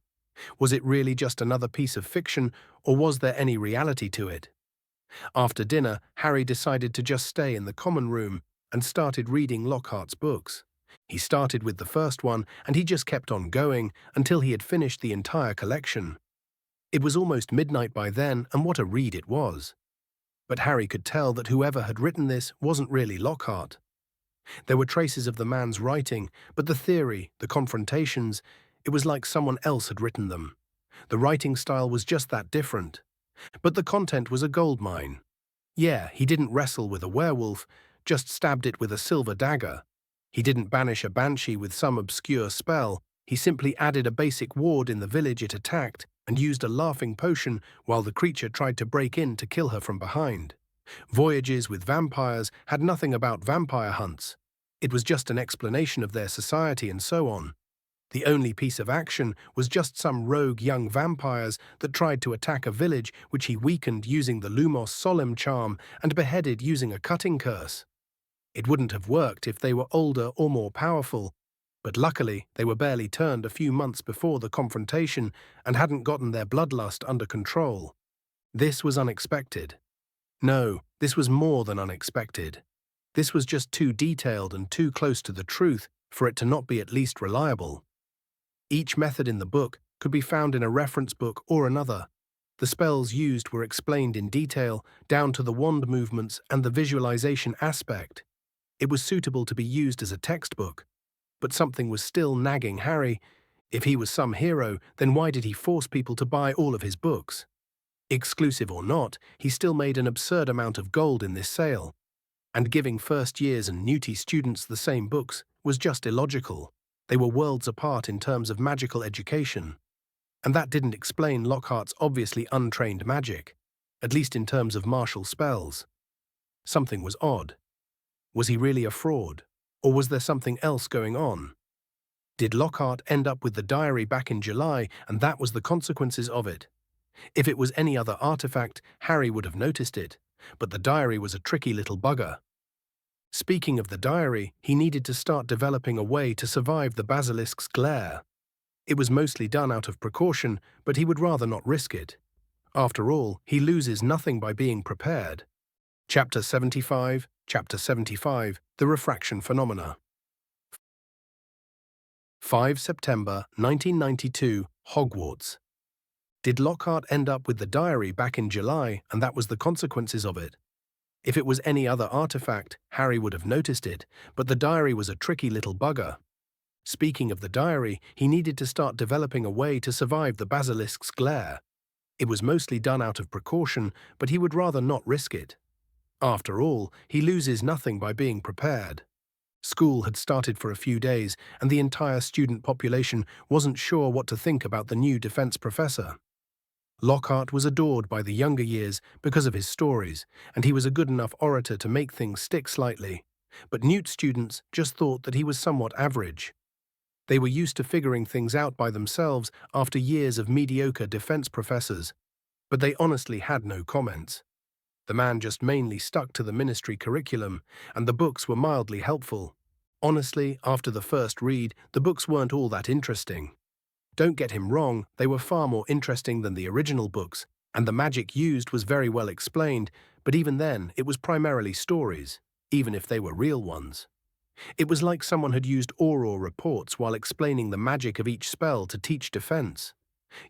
Was it really just another piece of fiction, or was there any reality to it? After dinner, Harry decided to just stay in the common room and started reading Lockhart's books. He started with the first one, and he just kept on going until he had finished the entire collection. It was almost midnight by then, and what a read it was. But Harry could tell that whoever had written this wasn't really Lockhart. There were traces of the man's writing, but the theory, the confrontations, it was like someone else had written them. The writing style was just that different. But the content was a goldmine. Yeah, he didn't wrestle with a werewolf, just stabbed it with a silver dagger. He didn't banish a banshee with some obscure spell. He simply added a basic ward in the village it attacked and used a laughing potion while the creature tried to break in to kill her from behind. Voyages with vampires had nothing about vampire hunts. It was just an explanation of their society and so on. The only piece of action was just some rogue young vampires that tried to attack a village which he weakened using the Lumos Solemn charm and beheaded using a cutting curse. It wouldn't have worked if they were older or more powerful, but luckily they were barely turned a few months before the confrontation and hadn't gotten their bloodlust under control. This was unexpected. No, this was more than unexpected. This was just too detailed and too close to the truth for it to not be at least reliable. Each method in the book could be found in a reference book or another. The spells used were explained in detail, down to the wand movements and the visualization aspect. It was suitable to be used as a textbook. But something was still nagging Harry. If he was some hero, then why did he force people to buy all of his books? Exclusive or not, he still made an absurd amount of gold in this sale. And giving first years and newty students the same books was just illogical. They were worlds apart in terms of magical education. And that didn't explain Lockhart's obviously untrained magic, at least in terms of martial spells. Something was odd. Was he really a fraud? Or was there something else going on? Did Lockhart end up with the diary back in July, and that was the consequences of it? If it was any other artifact, Harry would have noticed it, but the diary was a tricky little bugger. Speaking of the diary, he needed to start developing a way to survive the basilisk's glare. It was mostly done out of precaution, but he would rather not risk it. After all, he loses nothing by being prepared. Chapter 75, The Refraction Phenomena. 5 September 1992, Hogwarts. Did Lockhart end up with the diary back in July, and that was the consequences of it? If it was any other artifact, Harry would have noticed it, but the diary was a tricky little bugger. Speaking of the diary, he needed to start developing a way to survive the basilisk's glare. It was mostly done out of precaution, but he would rather not risk it. After all, he loses nothing by being prepared. School had started for a few days, and the entire student population wasn't sure what to think about the new defense professor. Lockhart was adored by the younger years because of his stories, and he was a good enough orator to make things stick slightly. But Newt students just thought that he was somewhat average. They were used to figuring things out by themselves after years of mediocre defense professors, but they honestly had no comments. The man just mainly stuck to the ministry curriculum, and the books were mildly helpful. Honestly, after the first read, the books weren't all that interesting. Don't get him wrong, they were far more interesting than the original books, and the magic used was very well explained, but even then, it was primarily stories, even if they were real ones. It was like someone had used oral reports while explaining the magic of each spell to teach defense.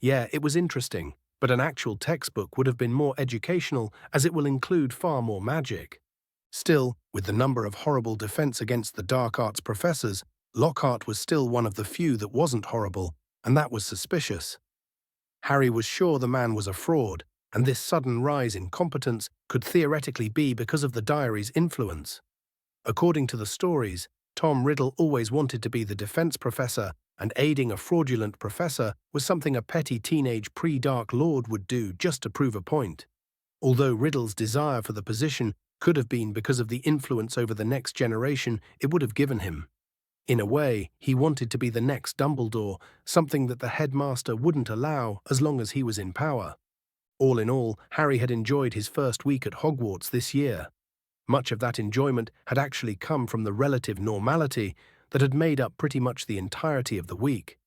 Yeah, it was interesting, but an actual textbook would have been more educational as it will include far more magic. Still, with the number of horrible defense against the dark arts professors, Lockhart was still one of the few that wasn't horrible, and that was suspicious. Harry was sure the man was a fraud, and this sudden rise in competence could theoretically be because of the diary's influence. According to the stories, Tom Riddle always wanted to be the defense professor, and aiding a fraudulent professor was something a petty teenage pre-Dark Lord would do just to prove a point. Although Riddle's desire for the position could have been because of the influence over the next generation it would have given him. In a way, he wanted to be the next Dumbledore, something that the headmaster wouldn't allow as long as he was in power. All in all, Harry had enjoyed his first week at Hogwarts this year. Much of that enjoyment had actually come from the relative normality that had made up pretty much the entirety of the week.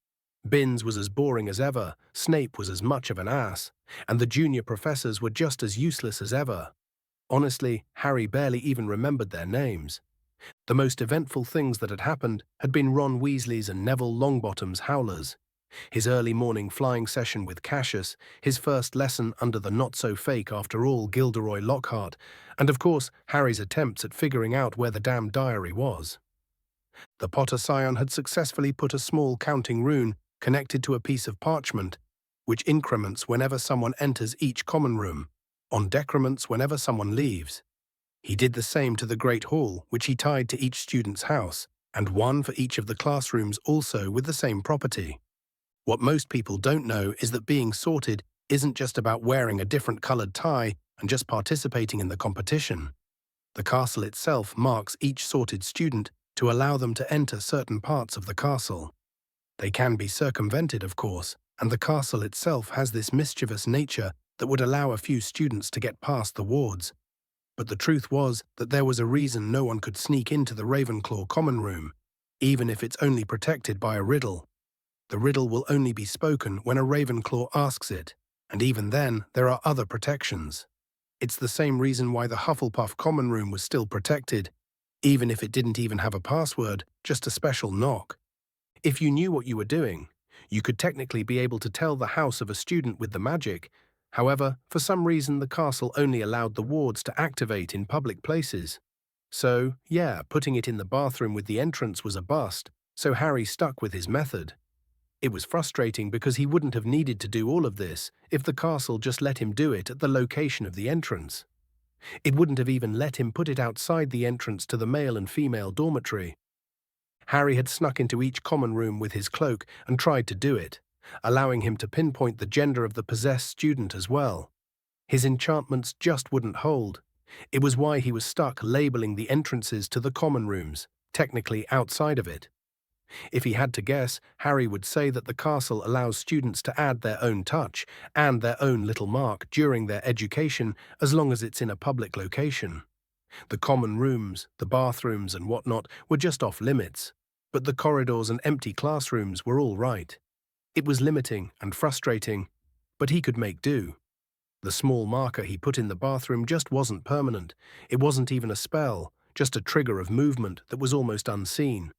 Binns was as boring as ever, Snape was as much of an ass, and the junior professors were just as useless as ever. Honestly, Harry barely even remembered their names. The most eventful things that had happened had been Ron Weasley's and Neville Longbottom's howlers, his early morning flying session with Cassius, his first lesson under the not-so-fake after all Gilderoy Lockhart, and of course Harry's attempts at figuring out where the damn diary was. The Potter Scion had successfully put a small counting rune connected to a piece of parchment, which increments whenever someone enters each common room, on decrements whenever someone leaves. He did the same to the Great Hall, which he tied to each student's house, and one for each of the classrooms also with the same property. What most people don't know is that being sorted isn't just about wearing a different colored tie and just participating in the competition. The castle itself marks each sorted student to allow them to enter certain parts of the castle. They can be circumvented, of course, and the castle itself has this mischievous nature that would allow a few students to get past the wards. But the truth was that there was a reason no one could sneak into the Ravenclaw common room, even if it's only protected by a riddle. The riddle will only be spoken when a Ravenclaw asks it, and even then there are other protections. It's the same reason why the Hufflepuff common room was still protected, even if it didn't even have a password, just a special knock. If you knew what you were doing, you could technically be able to tell the house of a student with the magic. However, for some reason the castle only allowed the wards to activate in public places. So, yeah, putting it in the bathroom with the entrance was a bust, so Harry stuck with his method. It was frustrating because he wouldn't have needed to do all of this if the castle just let him do it at the location of the entrance. It wouldn't have even let him put it outside the entrance to the male and female dormitory. Harry had snuck into each common room with his cloak and tried to do it, allowing him to pinpoint the gender of the possessed student as well. His enchantments just wouldn't hold. It was why he was stuck labeling the entrances to the common rooms, technically outside of it. If he had to guess, Harry would say that the castle allows students to add their own touch and their own little mark during their education as long as it's in a public location. The common rooms, the bathrooms and whatnot were just off limits, but the corridors and empty classrooms were all right. It was limiting and frustrating, but he could make do. The small marker he put in the bathroom just wasn't permanent. It wasn't even a spell, just a trigger of movement that was almost unseen.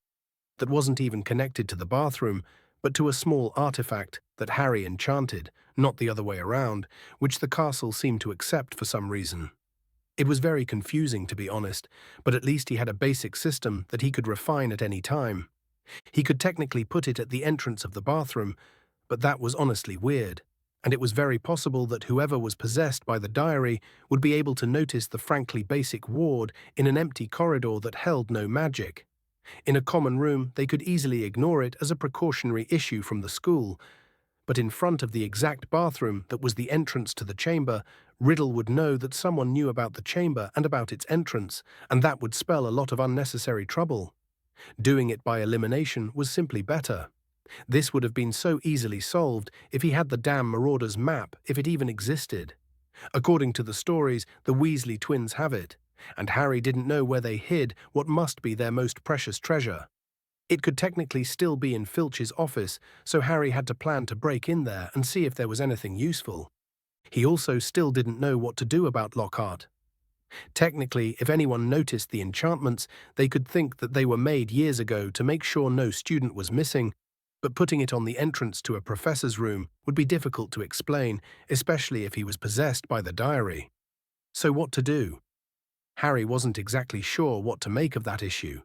That wasn't even connected to the bathroom, but to a small artifact that Harry enchanted, not the other way around, which the castle seemed to accept for some reason. It was very confusing, to be honest, but at least he had a basic system that he could refine at any time. He could technically put it at the entrance of the bathroom, but that was honestly weird, and it was very possible that whoever was possessed by the diary would be able to notice the frankly basic ward in an empty corridor that held no magic. In a common room, they could easily ignore it as a precautionary issue from the school, but in front of the exact bathroom that was the entrance to the chamber, Riddle would know that someone knew about the chamber and about its entrance, and that would spell a lot of unnecessary trouble. Doing it by elimination was simply better. This would have been so easily solved if he had the damn Marauder's map, if it even existed. According to the stories, the Weasley twins have it, and Harry didn't know where they hid what must be their most precious treasure. It could technically still be in Filch's office, so Harry had to plan to break in there and see if there was anything useful. He also still didn't know what to do about Lockhart. Technically, if anyone noticed the enchantments, they could think that they were made years ago to make sure no student was missing, but putting it on the entrance to a professor's room would be difficult to explain, especially if he was possessed by the diary. So what to do? Harry wasn't exactly sure what to make of that issue.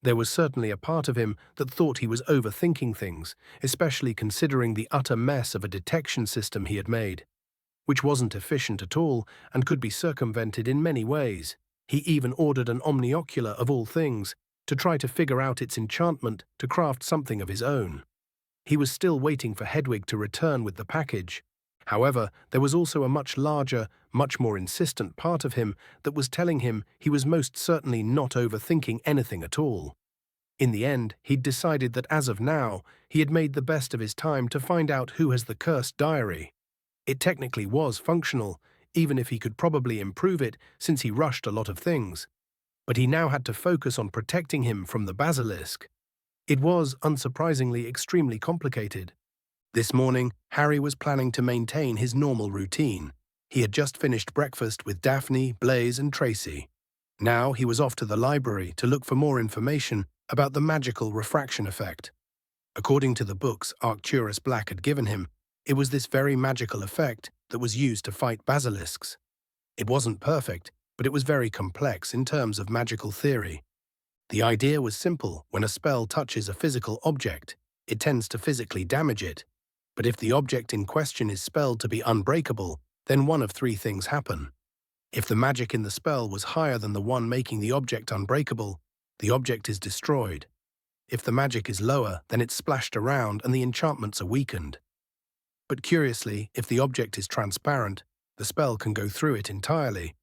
There was certainly a part of him that thought he was overthinking things, especially considering the utter mess of a detection system he had made, which wasn't efficient at all and could be circumvented in many ways. He even ordered an omniocular of all things to try to figure out its enchantment to craft something of his own. He was still waiting for Hedwig to return with the package. However, there was also a much larger, much more insistent part of him that was telling him he was most certainly not overthinking anything at all. In the end, he'd decided that as of now, he had made the best of his time to find out who has the cursed diary. It technically was functional, even if he could probably improve it since he rushed a lot of things. But he now had to focus on protecting him from the basilisk. It was, unsurprisingly, extremely complicated. This morning, Harry was planning to maintain his normal routine. He had just finished breakfast with Daphne, Blaise, and Tracy. Now he was off to the library to look for more information about the magical refraction effect. According to the books Arcturus Black had given him, it was this very magical effect that was used to fight basilisks. It wasn't perfect, but it was very complex in terms of magical theory. The idea was simple: when a spell touches a physical object, it tends to physically damage it. But if the object in question is spelled to be unbreakable, then one of three things happen. If the magic in the spell was higher than the one making the object unbreakable, the object is destroyed. If the magic is lower, then it's splashed around and the enchantments are weakened. But curiously, if the object is transparent, the spell can go through it entirely.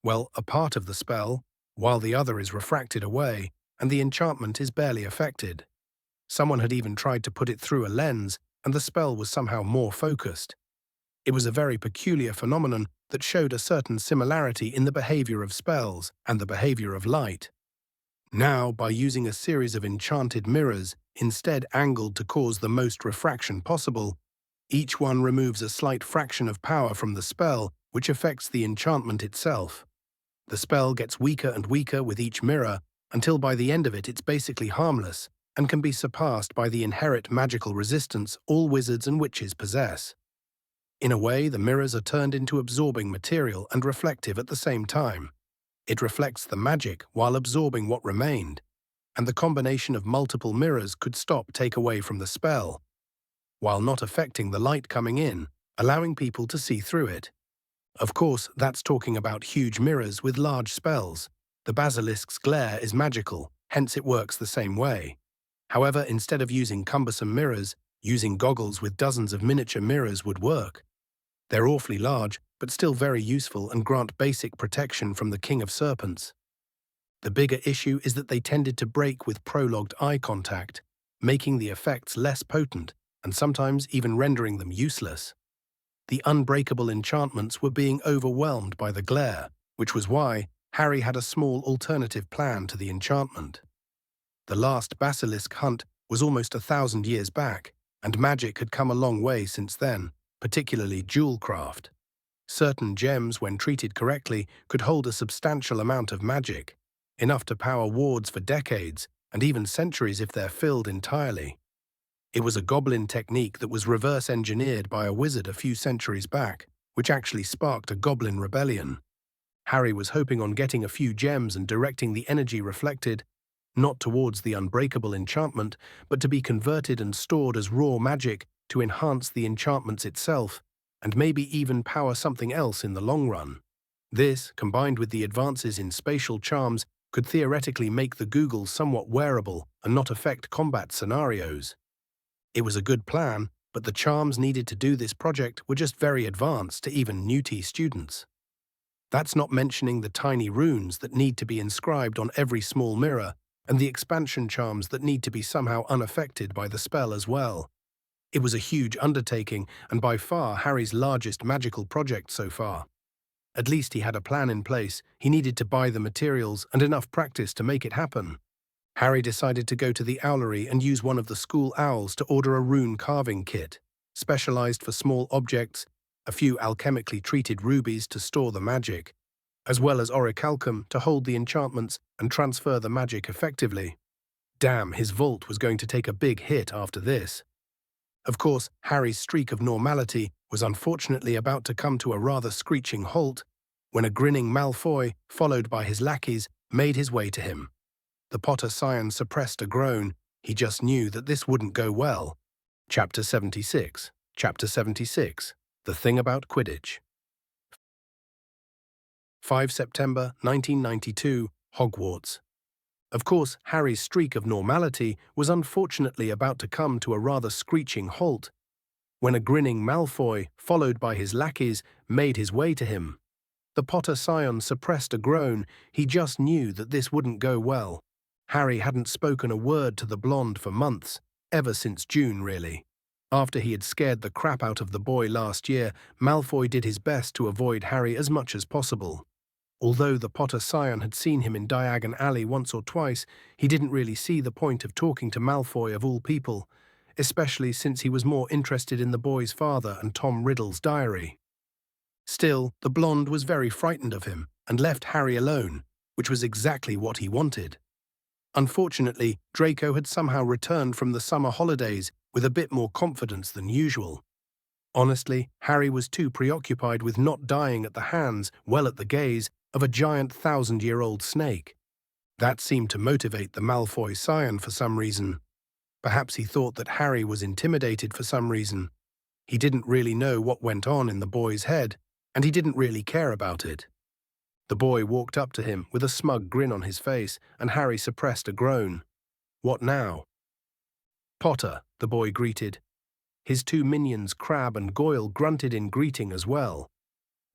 Well, a part of the spell, while the other is refracted away, and the enchantment is barely affected. Someone had even tried to put it through a lens, and the spell was somehow more focused. It was a very peculiar phenomenon that showed a certain similarity in the behavior of spells and the behavior of light. Now, by using a series of enchanted mirrors, instead angled to cause the most refraction possible, each one removes a slight fraction of power from the spell, which affects the enchantment itself. The spell gets weaker and weaker with each mirror, until by the end of it it's basically harmless, and can be surpassed by the inherent magical resistance all wizards and witches possess. In a way, the mirrors are turned into absorbing material and reflective at the same time. It reflects the magic while absorbing what remained, and the combination of multiple mirrors could take away from the spell, while not affecting the light coming in, allowing people to see through it. Of course, that's talking about huge mirrors with large spells. The basilisk's glare is magical, hence it works the same way. However, instead of using cumbersome mirrors, using goggles with dozens of miniature mirrors would work. They're awfully large, but still very useful and grant basic protection from the King of Serpents. The bigger issue is that they tended to break with prologued eye contact, making the effects less potent and sometimes even rendering them useless. The unbreakable enchantments were being overwhelmed by the glare, which was why Harry had a small alternative plan to the enchantment. The last basilisk hunt was almost 1,000 years back, and magic had come a long way since then, particularly jewelcraft. Certain gems, when treated correctly, could hold a substantial amount of magic, enough to power wards for decades, and even centuries if they're filled entirely. It was a goblin technique that was reverse-engineered by a wizard a few centuries back, which actually sparked a goblin rebellion. Harry was hoping on getting a few gems and directing the energy reflected, not towards the unbreakable enchantment, but to be converted and stored as raw magic to enhance the enchantments itself, and maybe even power something else in the long run. This, combined with the advances in spatial charms, could theoretically make the googles somewhat wearable and not affect combat scenarios. It was a good plan, but the charms needed to do this project were just very advanced to even Newt students. That's not mentioning the tiny runes that need to be inscribed on every small mirror, and the expansion charms that need to be somehow unaffected by the spell as well. It was a huge undertaking, and by far Harry's largest magical project so far. At least he had a plan in place. He needed to buy the materials and enough practice to make it happen. Harry decided to go to the owlery and use one of the school owls to order a rune carving kit, specialized for small objects, a few alchemically treated rubies to store the magic, as well as orichalcum to hold the enchantments and transfer the magic effectively. Damn, his vault was going to take a big hit after this. Of course, Harry's streak of normality was unfortunately about to come to a rather screeching halt when a grinning Malfoy, followed by his lackeys, made his way to him. The Potter Scion suppressed a groan. He just knew that this wouldn't go well. Chapter 76. Chapter 76. The Thing About Quidditch. 5 September 1992, Hogwarts. Of course, Harry's streak of normality was unfortunately about to come to a rather screeching halt when a grinning Malfoy, followed by his lackeys, made his way to him. The Potter Scion suppressed a groan. He just knew that this wouldn't go well. Harry hadn't spoken a word to the blonde for months, ever since June, really. After he had scared the crap out of the boy last year, Malfoy did his best to avoid Harry as much as possible. Although the Potter Scion had seen him in Diagon Alley once or twice, he didn't really see the point of talking to Malfoy of all people, especially since he was more interested in the boy's father and Tom Riddle's diary. Still, the blonde was very frightened of him and left Harry alone, which was exactly what he wanted. Unfortunately, Draco had somehow returned from the summer holidays with a bit more confidence than usual. Honestly, Harry was too preoccupied with not dying at the hands, well at the gaze, of a giant 1,000-year-old snake. That seemed to motivate the Malfoy Scion for some reason. Perhaps he thought that Harry was intimidated for some reason. He didn't really know what went on in the boy's head, and he didn't really care about it. The boy walked up to him with a smug grin on his face, and Harry suppressed a groan. What now? Potter, the boy greeted. His two minions, Crabbe and Goyle, grunted in greeting as well.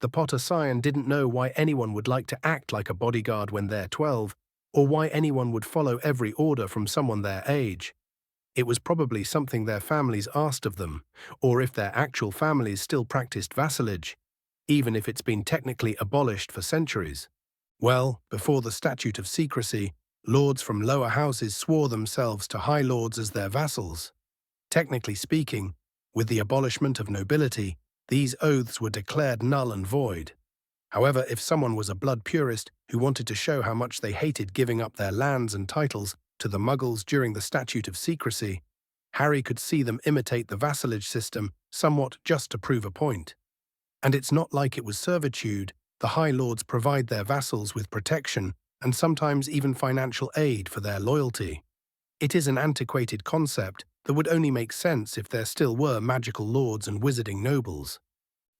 The Potter Scion didn't know why anyone would like to act like a bodyguard when they're 12, or why anyone would follow every order from someone their age. It was probably something their families asked of them, or if their actual families still practiced vassalage, even if it's been technically abolished for centuries. Well, before the Statute of Secrecy, lords from lower houses swore themselves to high lords as their vassals. Technically speaking, with the abolishment of nobility, these oaths were declared null and void. However, if someone was a blood purist who wanted to show how much they hated giving up their lands and titles to the Muggles during the Statute of Secrecy, Harry could see them imitate the vassalage system somewhat just to prove a point. And it's not like it was servitude. The High Lords provide their vassals with protection and sometimes even financial aid for their loyalty. It is an antiquated concept that would only make sense if there still were magical lords and wizarding nobles.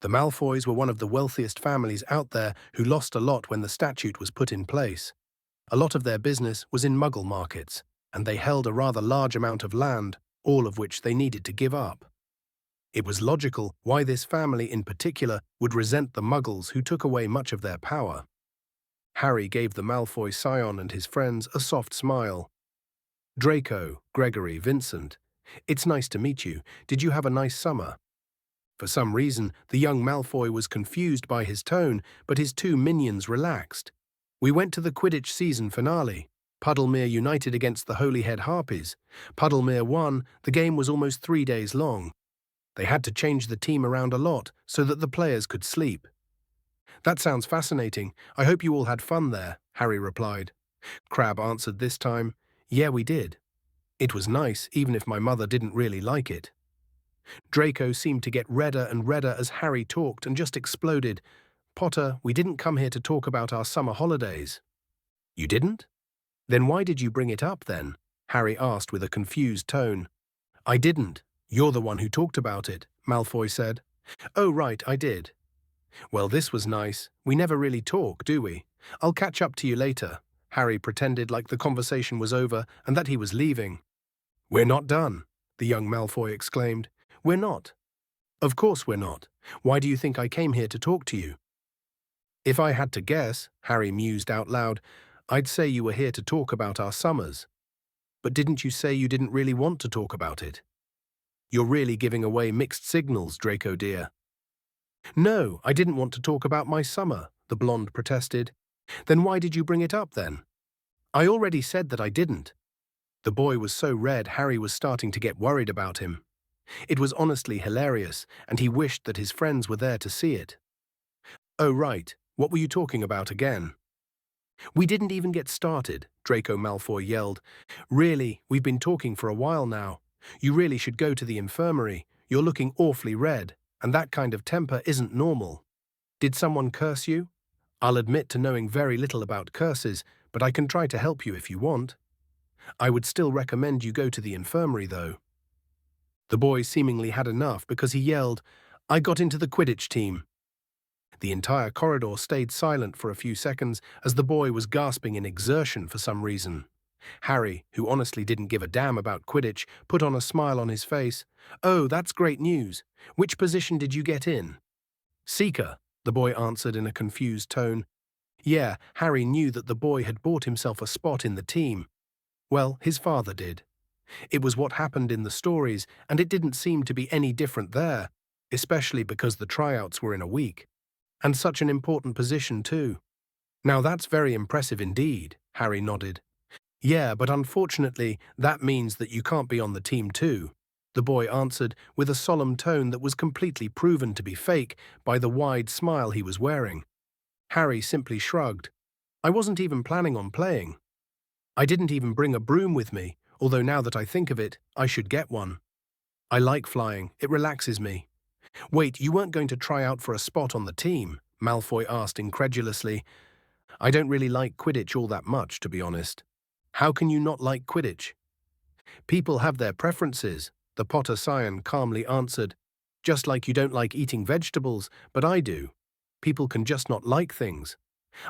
The Malfoys were one of the wealthiest families out there who lost a lot when the statute was put in place. A lot of their business was in Muggle markets, and they held a rather large amount of land, all of which they needed to give up. It was logical why this family in particular would resent the Muggles who took away much of their power. Harry gave the Malfoy Scion and his friends a soft smile. Draco, Gregory, Vincent. It's nice to meet you. Did you have a nice summer? For some reason, the young Malfoy was confused by his tone, but his two minions relaxed. We went to the Quidditch season finale. Puddlemere united against the Holyhead Harpies. Puddlemere won. The game was almost 3 days long. They had to change the team around a lot so that the players could sleep. That sounds fascinating. I hope you all had fun there, Harry replied. Crabbe answered this time, Yeah, we did. It was nice, even if my mother didn't really like it. Draco seemed to get redder and redder as Harry talked and just exploded. Potter, we didn't come here to talk about our summer holidays. You didn't? Then why did you bring it up then? Harry asked with a confused tone. I didn't. You're the one who talked about it, Malfoy said. Oh, right, I did. Well, this was nice. We never really talk, do we? I'll catch up to you later. Harry pretended like the conversation was over and that he was leaving. We're not done, the young Malfoy exclaimed. We're not. Of course we're not. Why do you think I came here to talk to you? If I had to guess, Harry mused out loud, I'd say you were here to talk about our summers. But didn't you say you didn't really want to talk about it? You're really giving away mixed signals, Draco dear. No, I didn't want to talk about my summer, the blonde protested. Then why did you bring it up then? I already said that I didn't. The boy was so red Harry was starting to get worried about him. It was honestly hilarious, and he wished that his friends were there to see it. Oh right, what were you talking about again? We didn't even get started, Draco Malfoy yelled. Really, we've been talking for a while now. You really should go to the infirmary. You're looking awfully red, and that kind of temper isn't normal. Did someone curse you? I'll admit to knowing very little about curses, but I can try to help you if you want. I would still recommend you go to the infirmary, though. The boy seemingly had enough because he yelled, I got into the Quidditch team. The entire corridor stayed silent for a few seconds as the boy was gasping in exertion for some reason. Harry, who honestly didn't give a damn about Quidditch, put on a smile on his face. Oh, that's great news. Which position did you get in? Seeker, the boy answered in a confused tone. Yeah, Harry knew that the boy had bought himself a spot in the team. Well, his father did. It was what happened in the stories, and it didn't seem to be any different there, especially because the tryouts were in a week. And such an important position, too. Now that's very impressive indeed, Harry nodded. Yeah, but unfortunately, that means that you can't be on the team too, the boy answered with a solemn tone that was completely proven to be fake by the wide smile he was wearing. Harry simply shrugged. I wasn't even planning on playing. I didn't even bring a broom with me, although now that I think of it, I should get one. I like flying, it relaxes me. Wait, you weren't going to try out for a spot on the team? Malfoy asked incredulously. I don't really like Quidditch all that much, to be honest. How can you not like Quidditch? People have their preferences, the Potter Scion calmly answered. Just like you don't like eating vegetables, but I do. People can just not like things.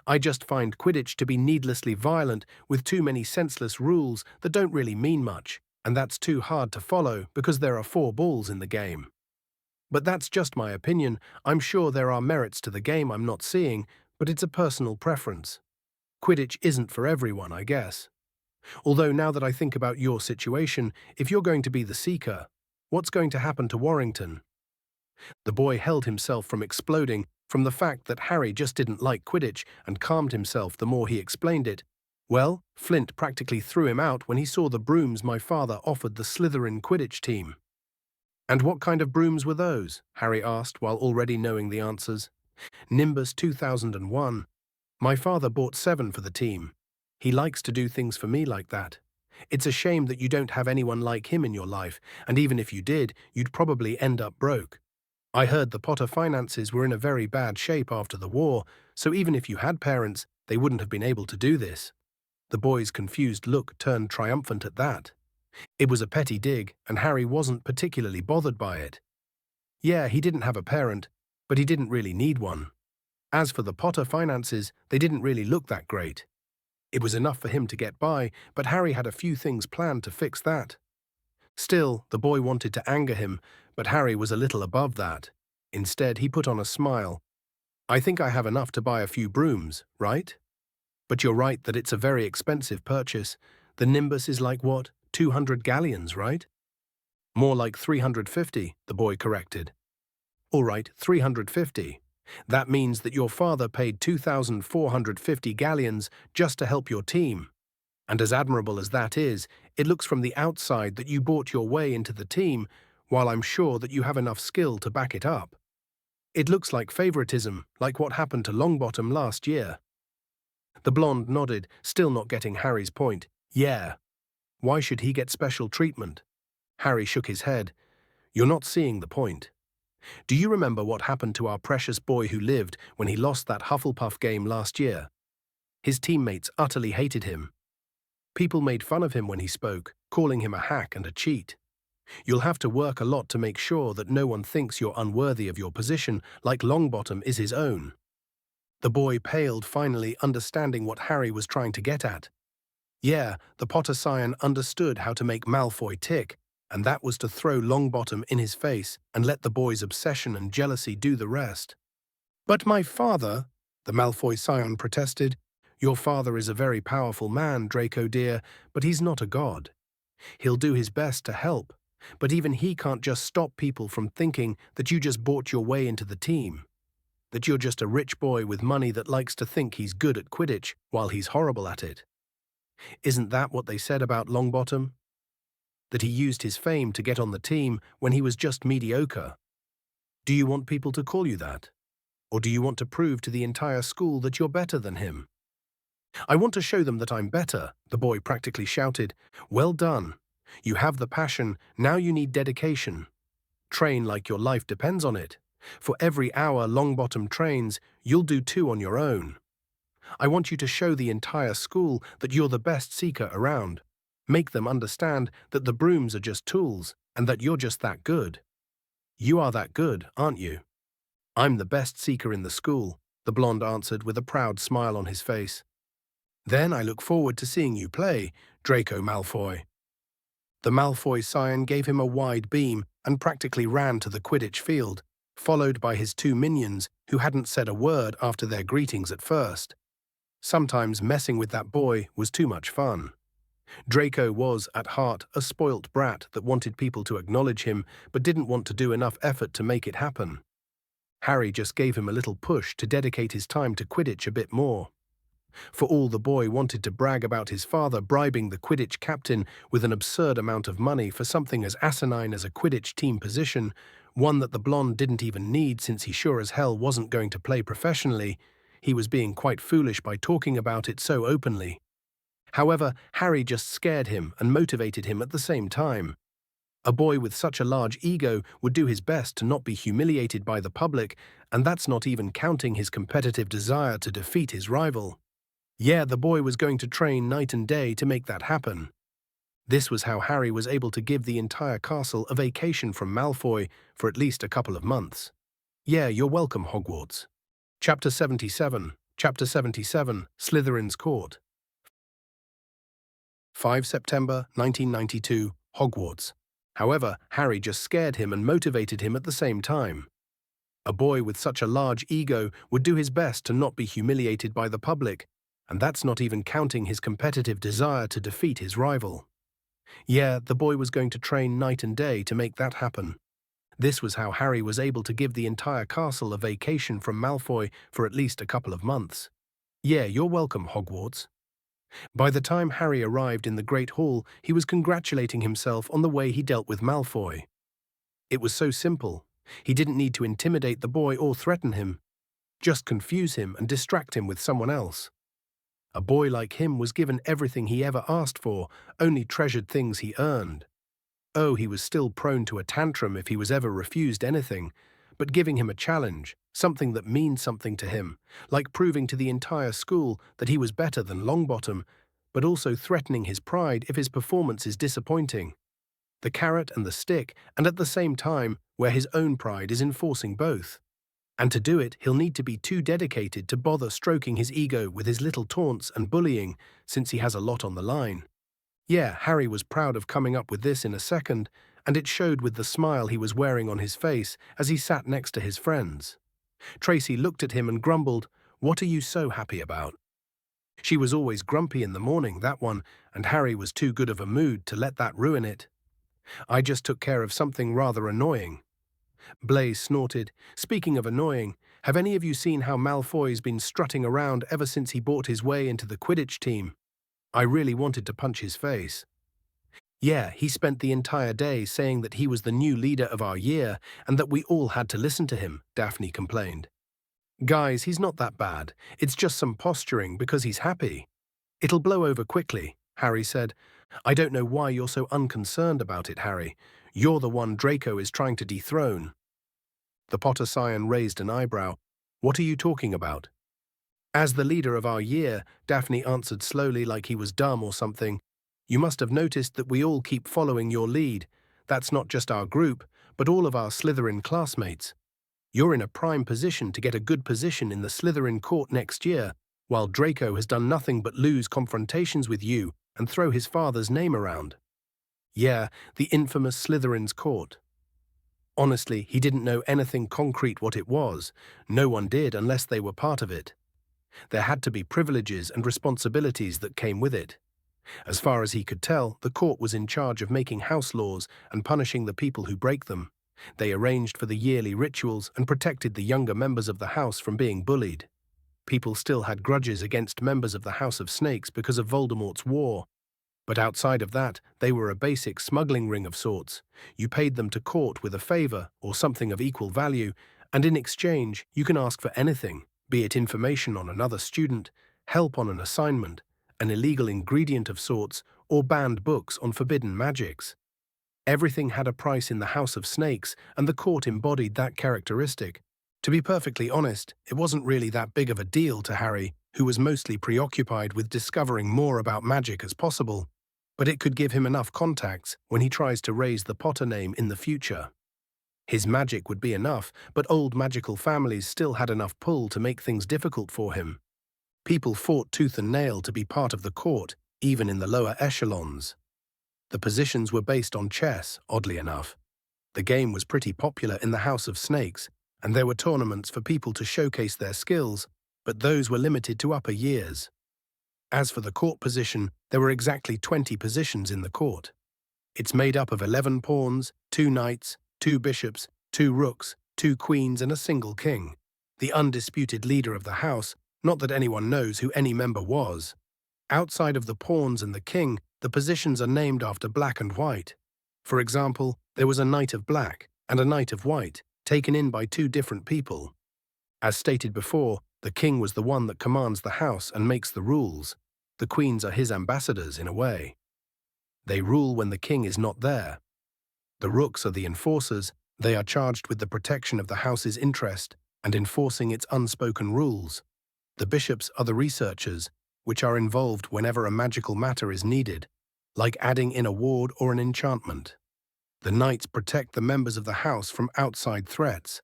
I just find Quidditch to be needlessly violent with too many senseless rules that don't really mean much, and that's too hard to follow because there are 4 balls in the game. But that's just my opinion. I'm sure there are merits to the game I'm not seeing, but it's a personal preference. Quidditch isn't for everyone, I guess. Although now that I think about your situation, if you're going to be the Seeker, what's going to happen to Warrington? The boy held himself from exploding from the fact that Harry just didn't like Quidditch and calmed himself the more he explained it. Well, Flint practically threw him out when he saw the brooms my father offered the Slytherin Quidditch team. And what kind of brooms were those? Harry asked while already knowing the answers. Nimbus 2001. My father bought 7 for the team. He likes to do things for me like that. It's a shame that you don't have anyone like him in your life, and even if you did, you'd probably end up broke. I heard the Potter finances were in a very bad shape after the war, so even if you had parents, they wouldn't have been able to do this. The boy's confused look turned triumphant at that. It was a petty dig, and Harry wasn't particularly bothered by it. Yeah, he didn't have a parent, but he didn't really need one. As for the Potter finances, they didn't really look that great. It was enough for him to get by, but Harry had a few things planned to fix that. Still, the boy wanted to anger him, but Harry was a little above that. Instead, he put on a smile. I think I have enough to buy a few brooms, right? But you're right that it's a very expensive purchase. The Nimbus is like what? 200 galleons, right? More like 350, the boy corrected. All right, 350. That means that your father paid 2,450 galleons just to help your team. And as admirable as that is, it looks from the outside that you bought your way into the team, while I'm sure that you have enough skill to back it up. It looks like favoritism, like what happened to Longbottom last year. The blonde nodded, still not getting Harry's point. Yeah. Why should he get special treatment? Harry shook his head. You're not seeing the point. Do you remember what happened to our precious boy who lived when he lost that Hufflepuff game last year? His teammates utterly hated him. People made fun of him when he spoke, calling him a hack and a cheat. You'll have to work a lot to make sure that no one thinks you're unworthy of your position like Longbottom is his own. The boy paled, finally understanding what Harry was trying to get at. Yeah, the Potter Scion understood how to make Malfoy tick, and that was to throw Longbottom in his face and let the boy's obsession and jealousy do the rest. But my father, the Malfoy Scion protested, your father is a very powerful man, Draco dear, but he's not a god. He'll do his best to help, but even he can't just stop people from thinking that you just bought your way into the team, that you're just a rich boy with money that likes to think he's good at Quidditch while he's horrible at it. Isn't that what they said about Longbottom? That he used his fame to get on the team when he was just mediocre. Do you want people to call you that? Or do you want to prove to the entire school that you're better than him? I want to show them that I'm better, the boy practically shouted. Well done. You have the passion, now you need dedication. Train like your life depends on it. For every hour Longbottom trains, you'll do 2 on your own. I want you to show the entire school that you're the best seeker around. Make them understand that the brooms are just tools and that you're just that good. You are that good, aren't you? I'm the best seeker in the school, the blonde answered with a proud smile on his face. Then I look forward to seeing you play, Draco Malfoy. The Malfoy Scion gave him a wide beam and practically ran to the Quidditch field, followed by his 2 minions who hadn't said a word after their greetings at first. Sometimes messing with that boy was too much fun. Draco was, at heart, a spoilt brat that wanted people to acknowledge him but didn't want to do enough effort to make it happen. Harry just gave him a little push to dedicate his time to Quidditch a bit more. For all the boy wanted to brag about his father bribing the Quidditch captain with an absurd amount of money for something as asinine as a Quidditch team position, one that the blonde didn't even need since he sure as hell wasn't going to play professionally, he was being quite foolish by talking about it so openly. However, Harry just scared him and motivated him at the same time. A boy with such a large ego would do his best to not be humiliated by the public, and that's not even counting his competitive desire to defeat his rival. Yeah, the boy was going to train night and day to make that happen. This was how Harry was able to give the entire castle a vacation from Malfoy for at least a couple of months. Yeah, you're welcome, Hogwarts. Chapter 77, Slytherin's Court. 5 September 1992, Hogwarts. However, Harry just scared him and motivated him at the same time. A boy with such a large ego would do his best to not be humiliated by the public, and that's not even counting his competitive desire to defeat his rival. Yeah, the boy was going to train night and day to make that happen. This was how Harry was able to give the entire castle a vacation from Malfoy for at least a couple of months. Yeah, you're welcome, Hogwarts. By the time Harry arrived in the Great Hall, he was congratulating himself on the way he dealt with Malfoy. It was so simple. He didn't need to intimidate the boy or threaten him. Just confuse him and distract him with someone else. A boy like him was given everything he ever asked for, only treasured things he earned. Oh, he was still prone to a tantrum if he was ever refused anything, but giving him a challenge, something that means something to him, like proving to the entire school that he was better than Longbottom, but also threatening his pride if his performance is disappointing. The carrot and the stick, and at the same time, where his own pride is enforcing both. And to do it, he'll need to be too dedicated to bother stroking his ego with his little taunts and bullying, since he has a lot on the line. Yeah, Harry was proud of coming up with this in a second, and it showed with the smile he was wearing on his face as he sat next to his friends. Tracy looked at him and grumbled, "What are you so happy about?" She was always grumpy in the morning, that one, and Harry was too good of a mood to let that ruin it. I just took care of something rather annoying. Blaise snorted. Speaking of annoying, have any of you seen how Malfoy's been strutting around ever since he bought his way into the Quidditch team? I really wanted to punch his face. Yeah, he spent the entire day saying that he was the new leader of our year and that we all had to listen to him, Daphne complained. Guys, he's not that bad. It's just some posturing because he's happy. It'll blow over quickly, Harry said. I don't know why you're so unconcerned about it, Harry. You're the one Draco is trying to dethrone. The Potter Scion raised an eyebrow. What are you talking about? As the leader of our year, Daphne answered slowly like he was dumb or something. You must have noticed that we all keep following your lead. That's not just our group, but all of our Slytherin classmates. You're in a prime position to get a good position in the Slytherin court next year, while Draco has done nothing but lose confrontations with you and throw his father's name around. Yeah, the infamous Slytherin's court. Honestly, he didn't know anything concrete what it was. No one did unless they were part of it. There had to be privileges and responsibilities that came with it. As far as he could tell, the court was in charge of making house laws and punishing the people who break them. They arranged for the yearly rituals and protected the younger members of the house from being bullied. People still had grudges against members of the House of Snakes because of Voldemort's war. But outside of that, they were a basic smuggling ring of sorts. You paid them to court with a favor or something of equal value, and in exchange, you can ask for anything, be it information on another student, help on an assignment, an illegal ingredient of sorts, or banned books on forbidden magics. Everything had a price in the House of Snakes, and the court embodied that characteristic. To be perfectly honest, it wasn't really that big of a deal to Harry, who was mostly preoccupied with discovering more about magic as possible, but it could give him enough contacts when he tries to raise the Potter name in the future. His magic would be enough, but old magical families still had enough pull to make things difficult for him. People fought tooth and nail to be part of the court, even in the lower echelons. The positions were based on chess, oddly enough. The game was pretty popular in the House of Snakes, and there were tournaments for people to showcase their skills, but those were limited to upper years. As for the court position, there were exactly 20 positions in the court. It's made up of 11 pawns, 2 knights, 2 bishops, 2 rooks, 2 queens, and a single king. The undisputed leader of the house, not that anyone knows who any member was. Outside of the pawns and the king, the positions are named after black and white. For example, there was a knight of black and a knight of white, taken in by 2 different people. As stated before, the king was the one that commands the house and makes the rules. The queens are his ambassadors, in a way. They rule when the king is not there. The rooks are the enforcers. They are charged with the protection of the house's interest and enforcing its unspoken rules. The bishops are the researchers, which are involved whenever a magical matter is needed, like adding in a ward or an enchantment. The knights protect the members of the house from outside threats,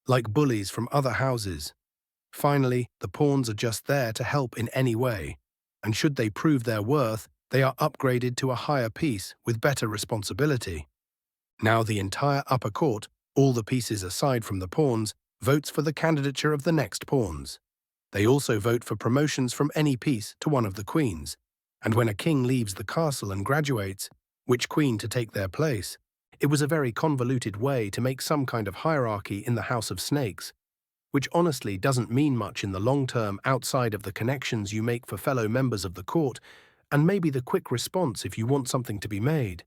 like bullies from other houses. Finally, the pawns are just there to help in any way, and should they prove their worth, they are upgraded to a higher piece with better responsibility. Now the entire upper court, all the pieces aside from the pawns, votes for the candidature of the next pawns. They also vote for promotions from any piece to one of the queens, and when a king leaves the castle and graduates, which queen to take their place. It was a very convoluted way to make some kind of hierarchy in the House of Snakes, which honestly doesn't mean much in the long term outside of the connections you make for fellow members of the court, and maybe the quick response if you want something to be made.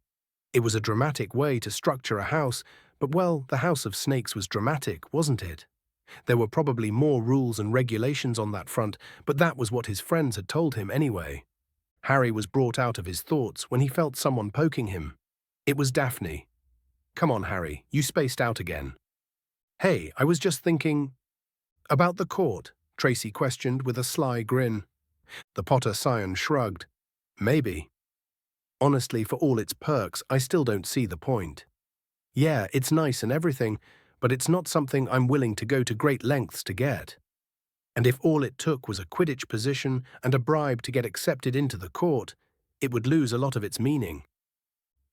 It was a dramatic way to structure a house, but well, the House of Snakes was dramatic, wasn't it? There were probably more rules and regulations on that front, but that was what his friends had told him anyway. Harry was brought out of his thoughts when he felt someone poking him. It was Daphne. Come on, Harry, you spaced out again. Hey, I was just thinking… About the court, Tracy questioned with a sly grin. The Potter Scion shrugged. Maybe. Honestly, for all its perks, I still don't see the point. Yeah, it's nice and everything, but it's not something I'm willing to go to great lengths to get. And if all it took was a Quidditch position and a bribe to get accepted into the court, it would lose a lot of its meaning.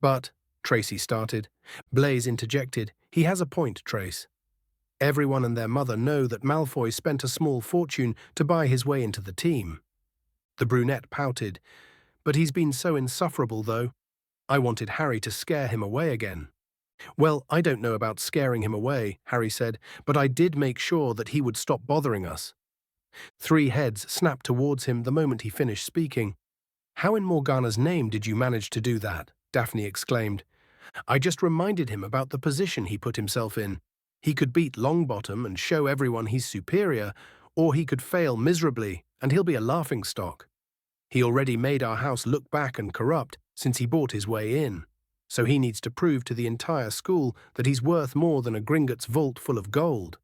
But, Tracy started. Blaise interjected. He has a point, Trace. Everyone and their mother know that Malfoy spent a small fortune to buy his way into the team. The brunette pouted. But he's been so insufferable, though. I wanted Harry to scare him away again. Well, I don't know about scaring him away, Harry said, but I did make sure that he would stop bothering us. Three heads snapped towards him the moment he finished speaking. How in Morgana's name did you manage to do that? Daphne exclaimed. I just reminded him about the position he put himself in. He could beat Longbottom and show everyone he's superior, or he could fail miserably, and he'll be a laughingstock. He already made our house look back and corrupt since he bought his way in, so he needs to prove to the entire school that he's worth more than a Gringotts vault full of gold.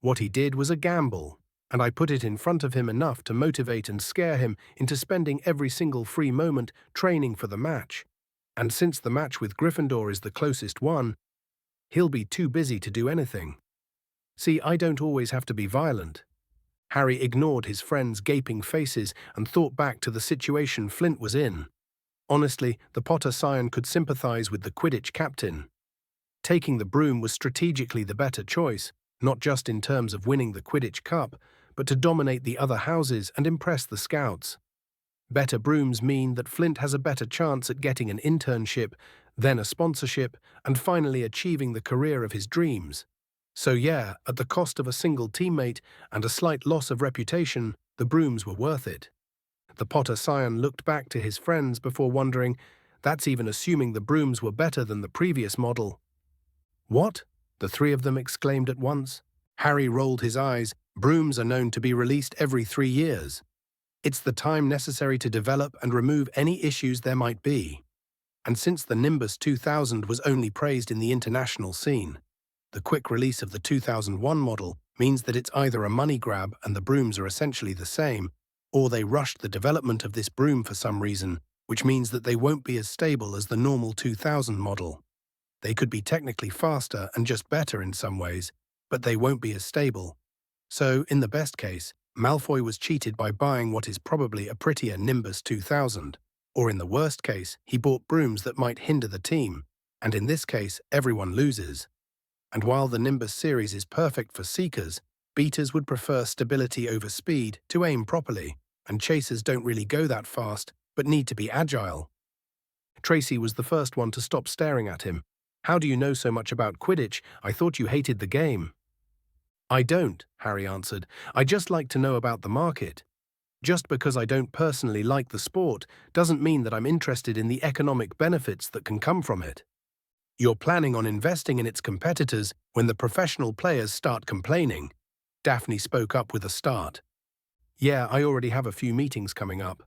What he did was a gamble, and I put it in front of him enough to motivate and scare him into spending every single free moment training for the match. And since the match with Gryffindor is the closest one, he'll be too busy to do anything. See, I don't always have to be violent. Harry ignored his friends' gaping faces and thought back to the situation Flint was in. Honestly, the Potter scion could sympathize with the Quidditch captain. Taking the broom was strategically the better choice, not just in terms of winning the Quidditch Cup, but to dominate the other houses and impress the scouts. Better brooms mean that Flint has a better chance at getting an internship, then a sponsorship, and finally achieving the career of his dreams. So yeah, at the cost of a single teammate and a slight loss of reputation, the brooms were worth it. The Potter scion looked back to his friends before wondering, that's even assuming the brooms were better than the previous model. What? The three of them exclaimed at once. Harry rolled his eyes. Brooms are known to be released every 3 years. It's the time necessary to develop and remove any issues there might be. And since the Nimbus 2000 was only praised in the international scene, the quick release of the 2001 model means that it's either a money grab and the brooms are essentially the same, or they rushed the development of this broom for some reason, which means that they won't be as stable as the normal 2000 model. They could be technically faster and just better in some ways, but they won't be as stable. So, in the best case, Malfoy was cheated by buying what is probably a prettier Nimbus 2000, or in the worst case, he bought brooms that might hinder the team, and in this case, everyone loses. And while the Nimbus series is perfect for seekers, beaters would prefer stability over speed to aim properly, and chasers don't really go that fast, but need to be agile. Tracy was the first one to stop staring at him. How do you know so much about Quidditch? I thought you hated the game. I don't, Harry answered. I just like to know about the market. Just because I don't personally like the sport doesn't mean that I'm interested in the economic benefits that can come from it. You're planning on investing in its competitors when the professional players start complaining. Daphne spoke up with a start. Yeah, I already have a few meetings coming up.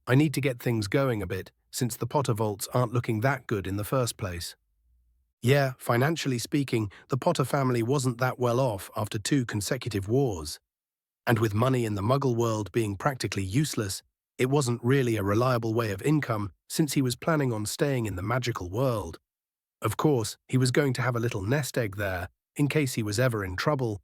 I need to get things going a bit, since the Potter vaults aren't looking that good in the first place. Yeah, financially speaking, the Potter family wasn't that well off after 2 consecutive wars. And with money in the Muggle world being practically useless, it wasn't really a reliable way of income since he was planning on staying in the magical world. Of course, he was going to have a little nest egg there, in case he was ever in trouble,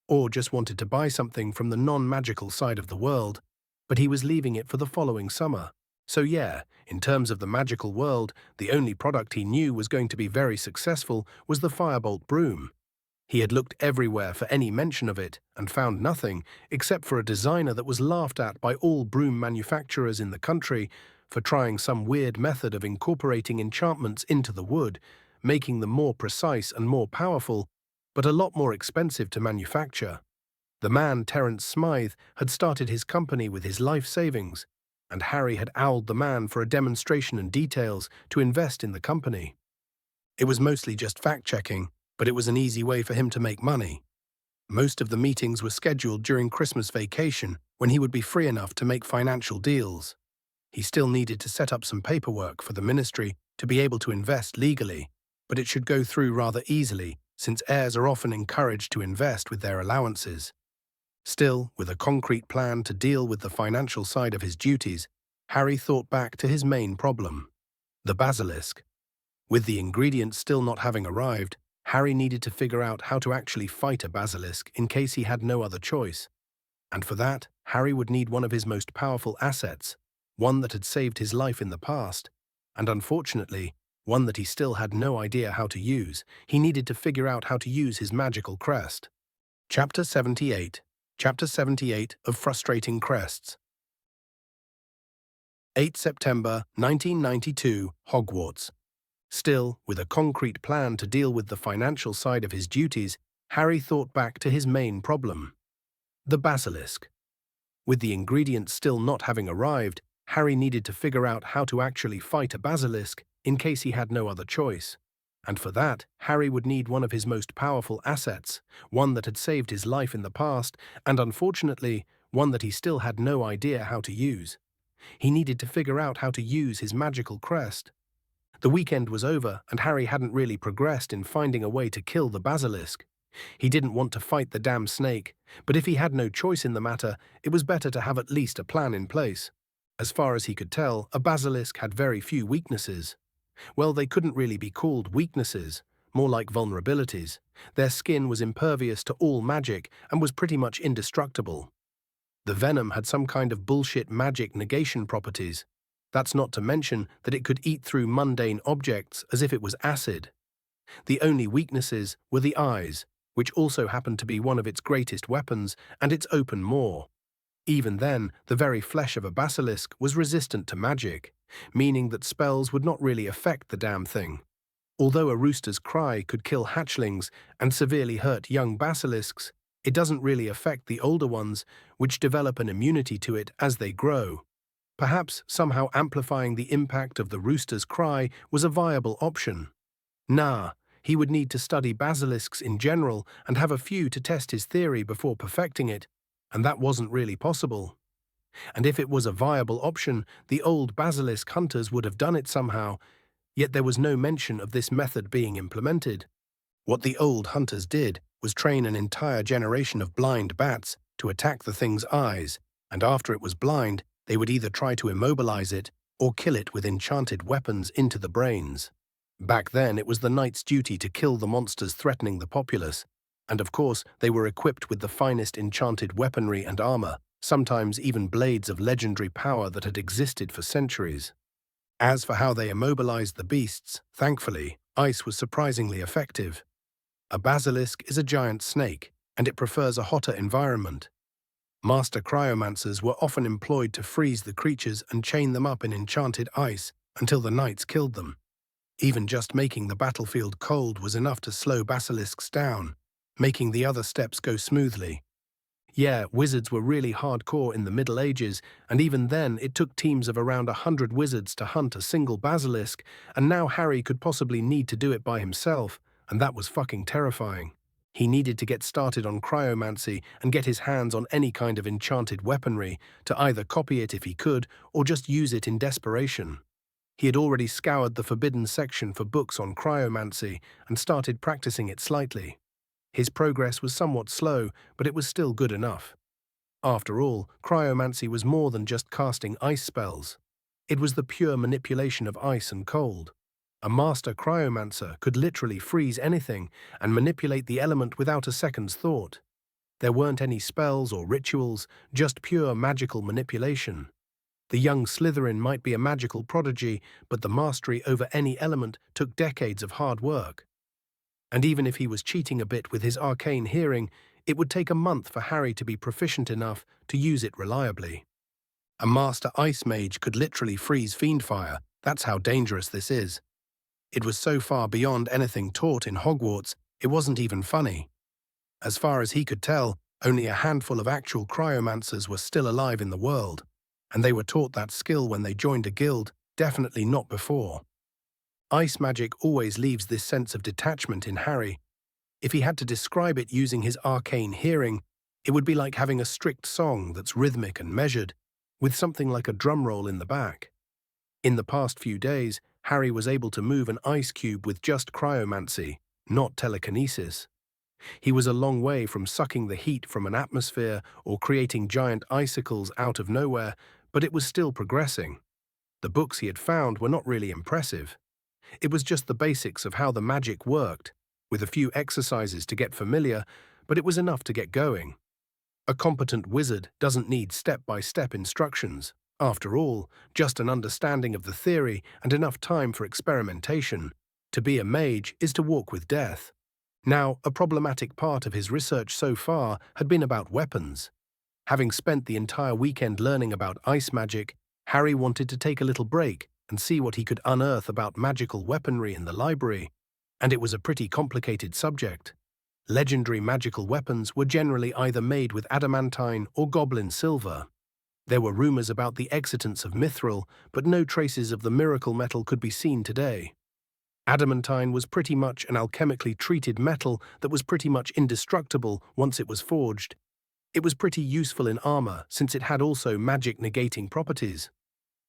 or just wanted to buy something from the non-magical side of the world, but he was leaving it for the following summer. So yeah, in terms of the magical world, the only product he knew was going to be very successful was the Firebolt broom. He had looked everywhere for any mention of it and found nothing, except for a designer that was laughed at by all broom manufacturers in the country for trying some weird method of incorporating enchantments into the wood, making them more precise and more powerful, but a lot more expensive to manufacture. The man, Terence Smythe, had started his company with his life savings, and Harry had owled the man for a demonstration and details to invest in the company. It was mostly just fact-checking, but it was an easy way for him to make money. Most of the meetings were scheduled during Christmas vacation, when he would be free enough to make financial deals. He still needed to set up some paperwork for the ministry to be able to invest legally, but it should go through rather easily, since heirs are often encouraged to invest with their allowances. Still, with a concrete plan to deal with the financial side of his duties, Harry thought back to his main problem, the basilisk. With the ingredients still not having arrived, Harry needed to figure out how to actually fight a basilisk in case he had no other choice. And for that, Harry would need one of his most powerful assets, one that had saved his life in the past, and unfortunately, one that he still had no idea how to use. He needed to figure out how to use his magical crest. Chapter 78. Chapter 78 of Frustrating Crests. 8 September 1992, Hogwarts. Still, with a concrete plan to deal with the financial side of his duties, Harry thought back to his main problem: the basilisk. With the ingredients still not having arrived, Harry needed to figure out how to actually fight a basilisk in case he had no other choice. And for that, Harry would need one of his most powerful assets, one that had saved his life in the past, and unfortunately, one that he still had no idea how to use. He needed to figure out how to use his magical crest. The weekend was over, and Harry hadn't really progressed in finding a way to kill the basilisk. He didn't want to fight the damn snake, but if he had no choice in the matter, it was better to have at least a plan in place. As far as he could tell, a basilisk had very few weaknesses. Well, they couldn't really be called weaknesses, more like vulnerabilities. Their skin was impervious to all magic and was pretty much indestructible. The venom had some kind of bullshit magic negation properties. That's not to mention that it could eat through mundane objects as if it was acid. The only weaknesses were the eyes, which also happened to be one of its greatest weapons, and its open maw. Even then, the very flesh of a basilisk was resistant to magic, meaning that spells would not really affect the damn thing. Although a rooster's cry could kill hatchlings and severely hurt young basilisks, it doesn't really affect the older ones, which develop an immunity to it as they grow. Perhaps somehow amplifying the impact of the rooster's cry was a viable option. Nah, he would need to study basilisks in general and have a few to test his theory before perfecting it, and that wasn't really possible. And if it was a viable option, the old basilisk hunters would have done it somehow, yet there was no mention of this method being implemented. What the old hunters did was train an entire generation of blind bats to attack the thing's eyes, and after it was blind, they would either try to immobilize it or kill it with enchanted weapons into the brains. Back then, it was the knight's duty to kill the monsters threatening the populace, and of course, they were equipped with the finest enchanted weaponry and armor, sometimes even blades of legendary power that had existed for centuries. As for how they immobilized the beasts, thankfully, ice was surprisingly effective. A basilisk is a giant snake, and it prefers a hotter environment. Master cryomancers were often employed to freeze the creatures and chain them up in enchanted ice until the knights killed them. Even just making the battlefield cold was enough to slow basilisks down, making the other steps go smoothly. Yeah, wizards were really hardcore in the Middle Ages, and even then it took teams of around 100 wizards to hunt a single basilisk, and now Harry could possibly need to do it by himself, and that was fucking terrifying. He needed to get started on cryomancy and get his hands on any kind of enchanted weaponry, to either copy it if he could, or just use it in desperation. He had already scoured the forbidden section for books on cryomancy and started practicing it slightly. His progress was somewhat slow, but it was still good enough. After all, cryomancy was more than just casting ice spells. It was the pure manipulation of ice and cold. A master cryomancer could literally freeze anything and manipulate the element without a second's thought. There weren't any spells or rituals, just pure magical manipulation. The young Slytherin might be a magical prodigy, but the mastery over any element took decades of hard work. And even if he was cheating a bit with his arcane hearing, it would take a month for Harry to be proficient enough to use it reliably. A master ice mage could literally freeze fiendfire. That's how dangerous this is. It was so far beyond anything taught in Hogwarts, it wasn't even funny. As far as he could tell, only a handful of actual cryomancers were still alive in the world, and they were taught that skill when they joined a guild, definitely not before. Ice magic always leaves this sense of detachment in Harry. If he had to describe it using his arcane hearing, it would be like having a strict song that's rhythmic and measured, with something like a drum roll in the back. In the past few days, Harry was able to move an ice cube with just cryomancy, not telekinesis. He was a long way from sucking the heat from an atmosphere or creating giant icicles out of nowhere, but it was still progressing. The books he had found were not really impressive. It was just the basics of how the magic worked, with a few exercises to get familiar, but it was enough to get going. A competent wizard doesn't need step-by-step instructions. After all, just an understanding of the theory and enough time for experimentation. To be a mage is to walk with death. Now, a problematic part of his research so far had been about weapons. Having spent the entire weekend learning about ice magic, Harry wanted to take a little break and see what he could unearth about magical weaponry in the library, and it was a pretty complicated subject. Legendary magical weapons were generally either made with adamantine or goblin silver. There were rumors about the existence of mithril, but no traces of the miracle metal could be seen today. Adamantine was pretty much an alchemically treated metal that was pretty much indestructible once it was forged. It was pretty useful in armor since it had also magic-negating properties.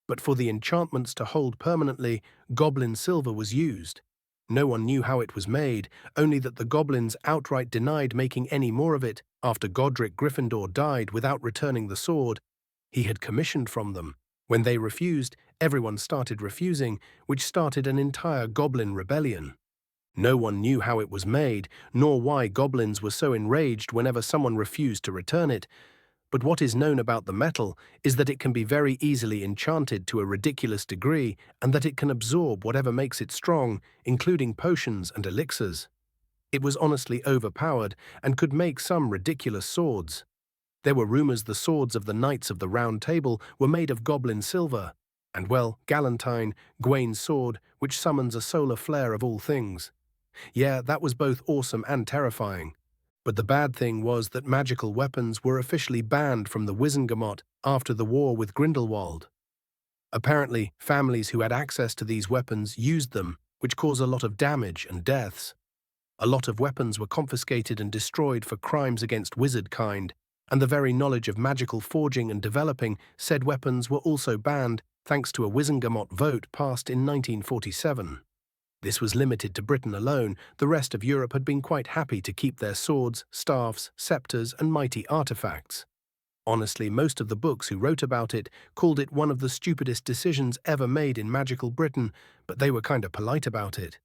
But for the enchantments to hold permanently, goblin silver was used. No one knew how it was made, only that the goblins outright denied making any more of it after Godric Gryffindor died without returning the sword he had commissioned from them. When they refused, everyone started refusing, which started an entire goblin rebellion. No one knew how it was made, nor why goblins were so enraged whenever someone refused to return it, but what is known about the metal is that it can be very easily enchanted to a ridiculous degree and that it can absorb whatever makes it strong, including potions and elixirs. It was honestly overpowered and could make some ridiculous swords. There were rumors the swords of the Knights of the Round Table were made of goblin silver, and well, Galantine, Gwain's sword, which summons a solar flare of all things. Yeah, that was both awesome and terrifying. But the bad thing was that magical weapons were officially banned from the Wizengamot after the war with Grindelwald. Apparently, families who had access to these weapons used them, which caused a lot of damage and deaths. A lot of weapons were confiscated and destroyed for crimes against wizard kind, and the very knowledge of magical forging and developing said weapons were also banned thanks to a Wizengamot vote passed in 1947. This was limited to Britain alone. The rest of Europe had been quite happy to keep their swords, staffs, scepters, and mighty artifacts. Honestly, most of the books who wrote about it called it one of the stupidest decisions ever made in magical Britain, but they were kinda polite about it.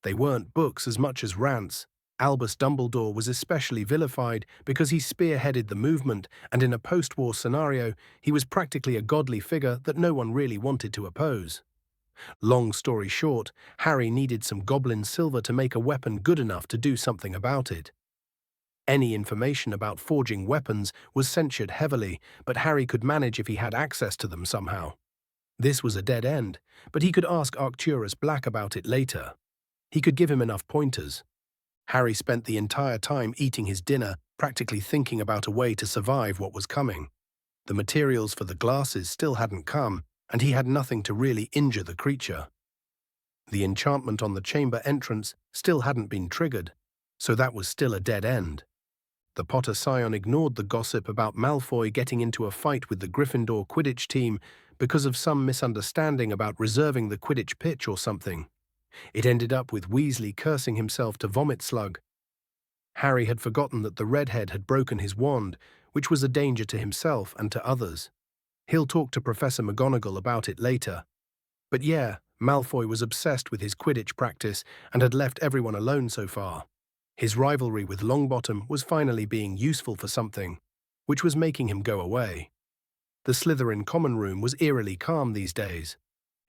They weren't books as much as rants. Albus Dumbledore was especially vilified because he spearheaded the movement, and in a post-war scenario, he was practically a godly figure that no one really wanted to oppose. Long story short, Harry needed some goblin silver to make a weapon good enough to do something about it. Any information about forging weapons was censored heavily, but Harry could manage if he had access to them somehow. This was a dead end, but he could ask Arcturus Black about it later. He could give him enough pointers. Harry spent the entire time eating his dinner, practically thinking about a way to survive what was coming. The materials for the glasses still hadn't come, and he had nothing to really injure the creature. The enchantment on the chamber entrance still hadn't been triggered, so that was still a dead end. The Potter Scion ignored the gossip about Malfoy getting into a fight with the Gryffindor Quidditch team because of some misunderstanding about reserving the Quidditch pitch or something. It ended up with Weasley cursing himself to vomit slug. Harry had forgotten that the redhead had broken his wand, which was a danger to himself and to others. He'll talk to Professor McGonagall about it later. But yeah, Malfoy was obsessed with his Quidditch practice and had left everyone alone so far. His rivalry with Longbottom was finally being useful for something, which was making him go away. The Slytherin common room was eerily calm these days.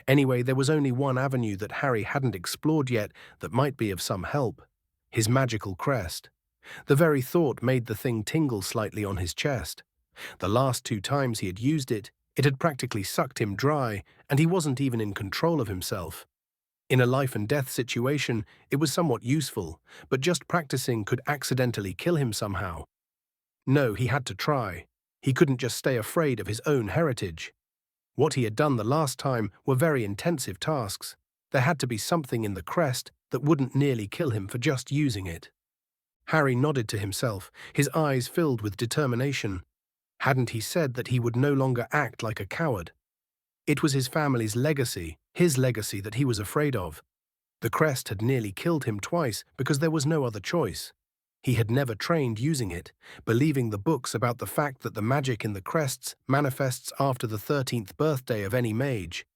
Anyway, there was only one avenue that Harry hadn't explored yet that might be of some help: his magical crest. The very thought made the thing tingle slightly on his chest. The last 2 times he had used it, it had practically sucked him dry, and he wasn't even in control of himself. In a life-and-death situation, it was somewhat useful, but just practicing could accidentally kill him somehow. No, he had to try. He couldn't just stay afraid of his own heritage. What he had done the last time were very intensive tasks. There had to be something in the crest that wouldn't nearly kill him for just using it. Harry nodded to himself, his eyes filled with determination. Hadn't he said that he would no longer act like a coward? It was his family's legacy, his legacy, that he was afraid of. The crest had nearly killed him twice because there was no other choice. He had never trained using it, believing the books about the fact that the magic in the crests manifests after the 13th birthday of any mage.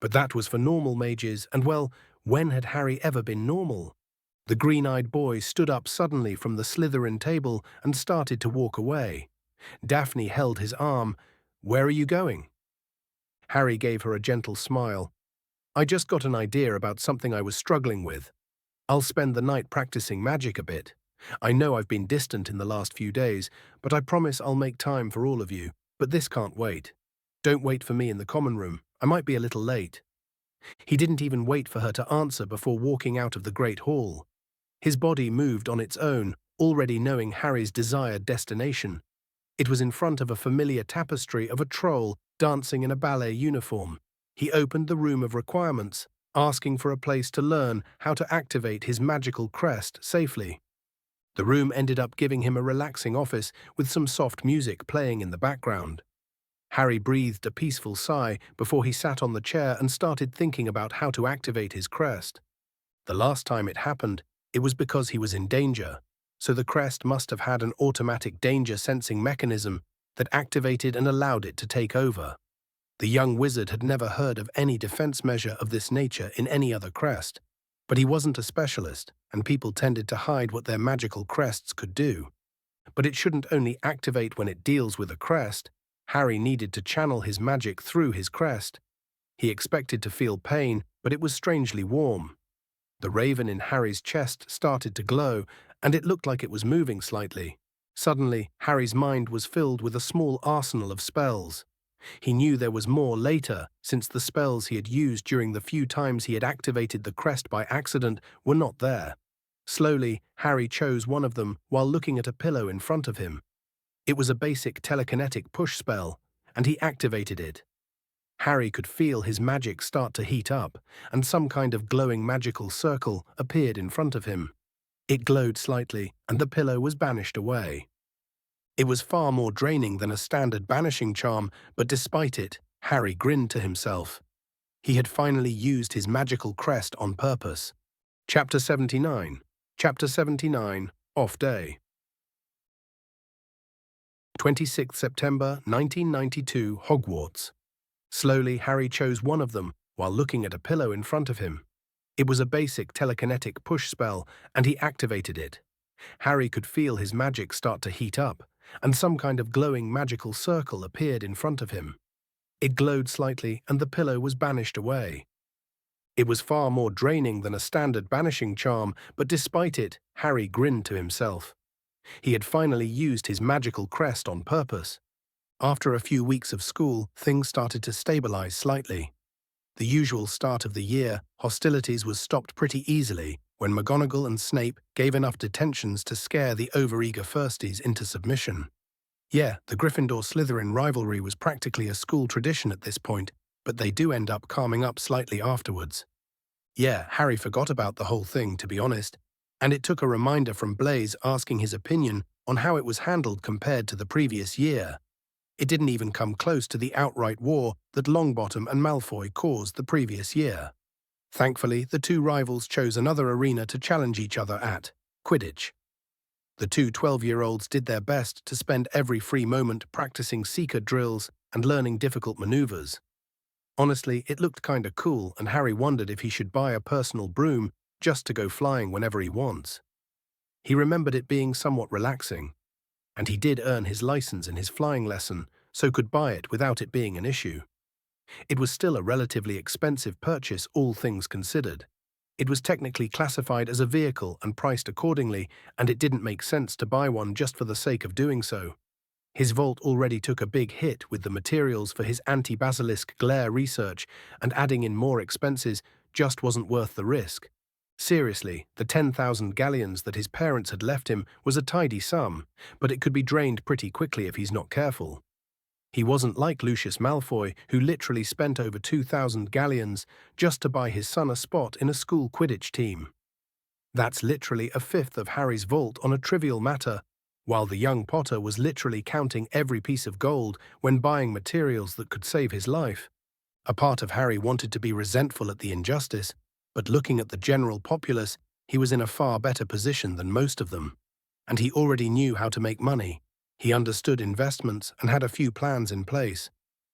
But that was for normal mages, and well, when had Harry ever been normal? The green-eyed boy stood up suddenly from the Slytherin table and started to walk away. Daphne held his arm. "Where are you going?" Harry gave her a gentle smile. "I just got an idea about something I was struggling with. I'll spend the night practicing magic a bit. I know I've been distant in the last few days, but I promise I'll make time for all of you, but this can't wait." "Don't wait for me in the common room. I might be a little late." He didn't even wait for her to answer before walking out of the great hall. His body moved on its own, already knowing Harry's desired destination. It was in front of a familiar tapestry of a troll dancing in a ballet uniform. He opened the room of requirements, asking for a place to learn how to activate his magical crest safely. The room ended up giving him a relaxing office with some soft music playing in the background. Harry breathed a peaceful sigh before he sat on the chair and started thinking about how to activate his crest. The last time it happened, it was because he was in danger, so the crest must have had an automatic danger-sensing mechanism that activated and allowed it to take over. The young wizard had never heard of any defense measure of this nature in any other crest, but he wasn't a specialist, and people tended to hide what their magical crests could do. But it shouldn't only activate when it deals with a crest. Harry needed to channel his magic through his crest. He expected to feel pain, but it was strangely warm. The raven in Harry's chest started to glow, and it looked like it was moving slightly. Suddenly, Harry's mind was filled with a small arsenal of spells. He knew there was more later, since the spells he had used during the few times he had activated the crest by accident were not there. Slowly, Harry chose one of them while looking at a pillow in front of him. It was a basic telekinetic push spell, and he activated it. Harry could feel his magic start to heat up, and some kind of glowing magical circle appeared in front of him. It glowed slightly, and the pillow was banished away. It was far more draining than a standard banishing charm, but despite it, Harry grinned to himself. He had finally used his magical crest on purpose. Chapter 79. Chapter 79, Off Day. 26th September 1992, Hogwarts. Slowly, Harry chose one of them while looking at a pillow in front of him. It was a basic telekinetic push spell, and he activated it. Harry could feel his magic start to heat up, and some kind of glowing magical circle appeared in front of him. It glowed slightly, and the pillow was banished away. It was far more draining than a standard banishing charm, but despite it, Harry grinned to himself. He had finally used his magical crest on purpose. After a few weeks of school, things started to stabilize slightly. The usual start of the year, hostilities was stopped pretty easily when McGonagall and Snape gave enough detentions to scare the overeager firsties into submission. Yeah, the Gryffindor-Slytherin rivalry was practically a school tradition at this point, but they do end up calming up slightly afterwards. Yeah, Harry forgot about the whole thing, to be honest, and it took a reminder from Blaise asking his opinion on how it was handled compared to the previous year. It didn't even come close to the outright war that Longbottom and Malfoy caused the previous year. Thankfully, the two rivals chose another arena to challenge each other at, Quidditch. The two 12-year-olds did their best to spend every free moment practicing seeker drills and learning difficult maneuvers. Honestly, it looked kinda cool, and Harry wondered if he should buy a personal broom just to go flying whenever he wants. He remembered it being somewhat relaxing, and he did earn his license in his flying lesson, so could buy it without it being an issue. It was still a relatively expensive purchase, all things considered. It was technically classified as a vehicle and priced accordingly, and it didn't make sense to buy one just for the sake of doing so. His vault already took a big hit with the materials for his anti-basilisk glare research, and adding in more expenses just wasn't worth the risk. Seriously, the 10,000 galleons that his parents had left him was a tidy sum, but it could be drained pretty quickly if he's not careful. He wasn't like Lucius Malfoy, who literally spent over 2,000 galleons just to buy his son a spot in a school Quidditch team. That's literally a fifth of Harry's vault on a trivial matter, while the young Potter was literally counting every piece of gold when buying materials that could save his life. A part of Harry wanted to be resentful at the injustice, but looking at the general populace, he was in a far better position than most of them. And he already knew how to make money. He understood investments and had a few plans in place.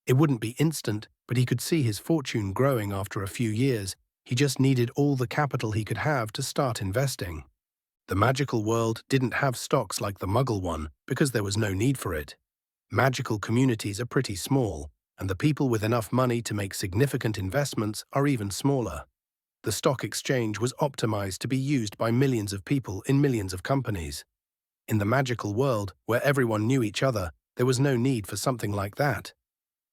It wouldn't be instant, but he could see his fortune growing after a few years. He just needed all the capital he could have to start investing. The magical world didn't have stocks like the Muggle one because there was no need for it. Magical communities are pretty small, and the people with enough money to make significant investments are even smaller. The stock exchange was optimized to be used by millions of people in millions of companies. In the magical world, where everyone knew each other, there was no need for something like that.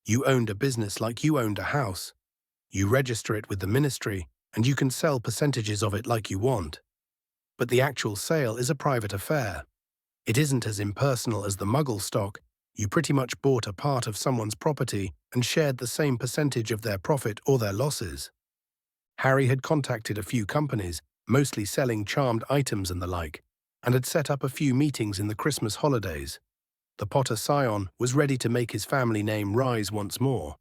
You owned a business like you owned a house. You register it with the ministry, and you can sell percentages of it like you want. But the actual sale is a private affair. It isn't as impersonal as the Muggle stock. You pretty much bought a part of someone's property and shared the same percentage of their profit or their losses. Harry had contacted a few companies, mostly selling charmed items and the like, and had set up a few meetings in the Christmas holidays. The Potter scion was ready to make his family name rise once more.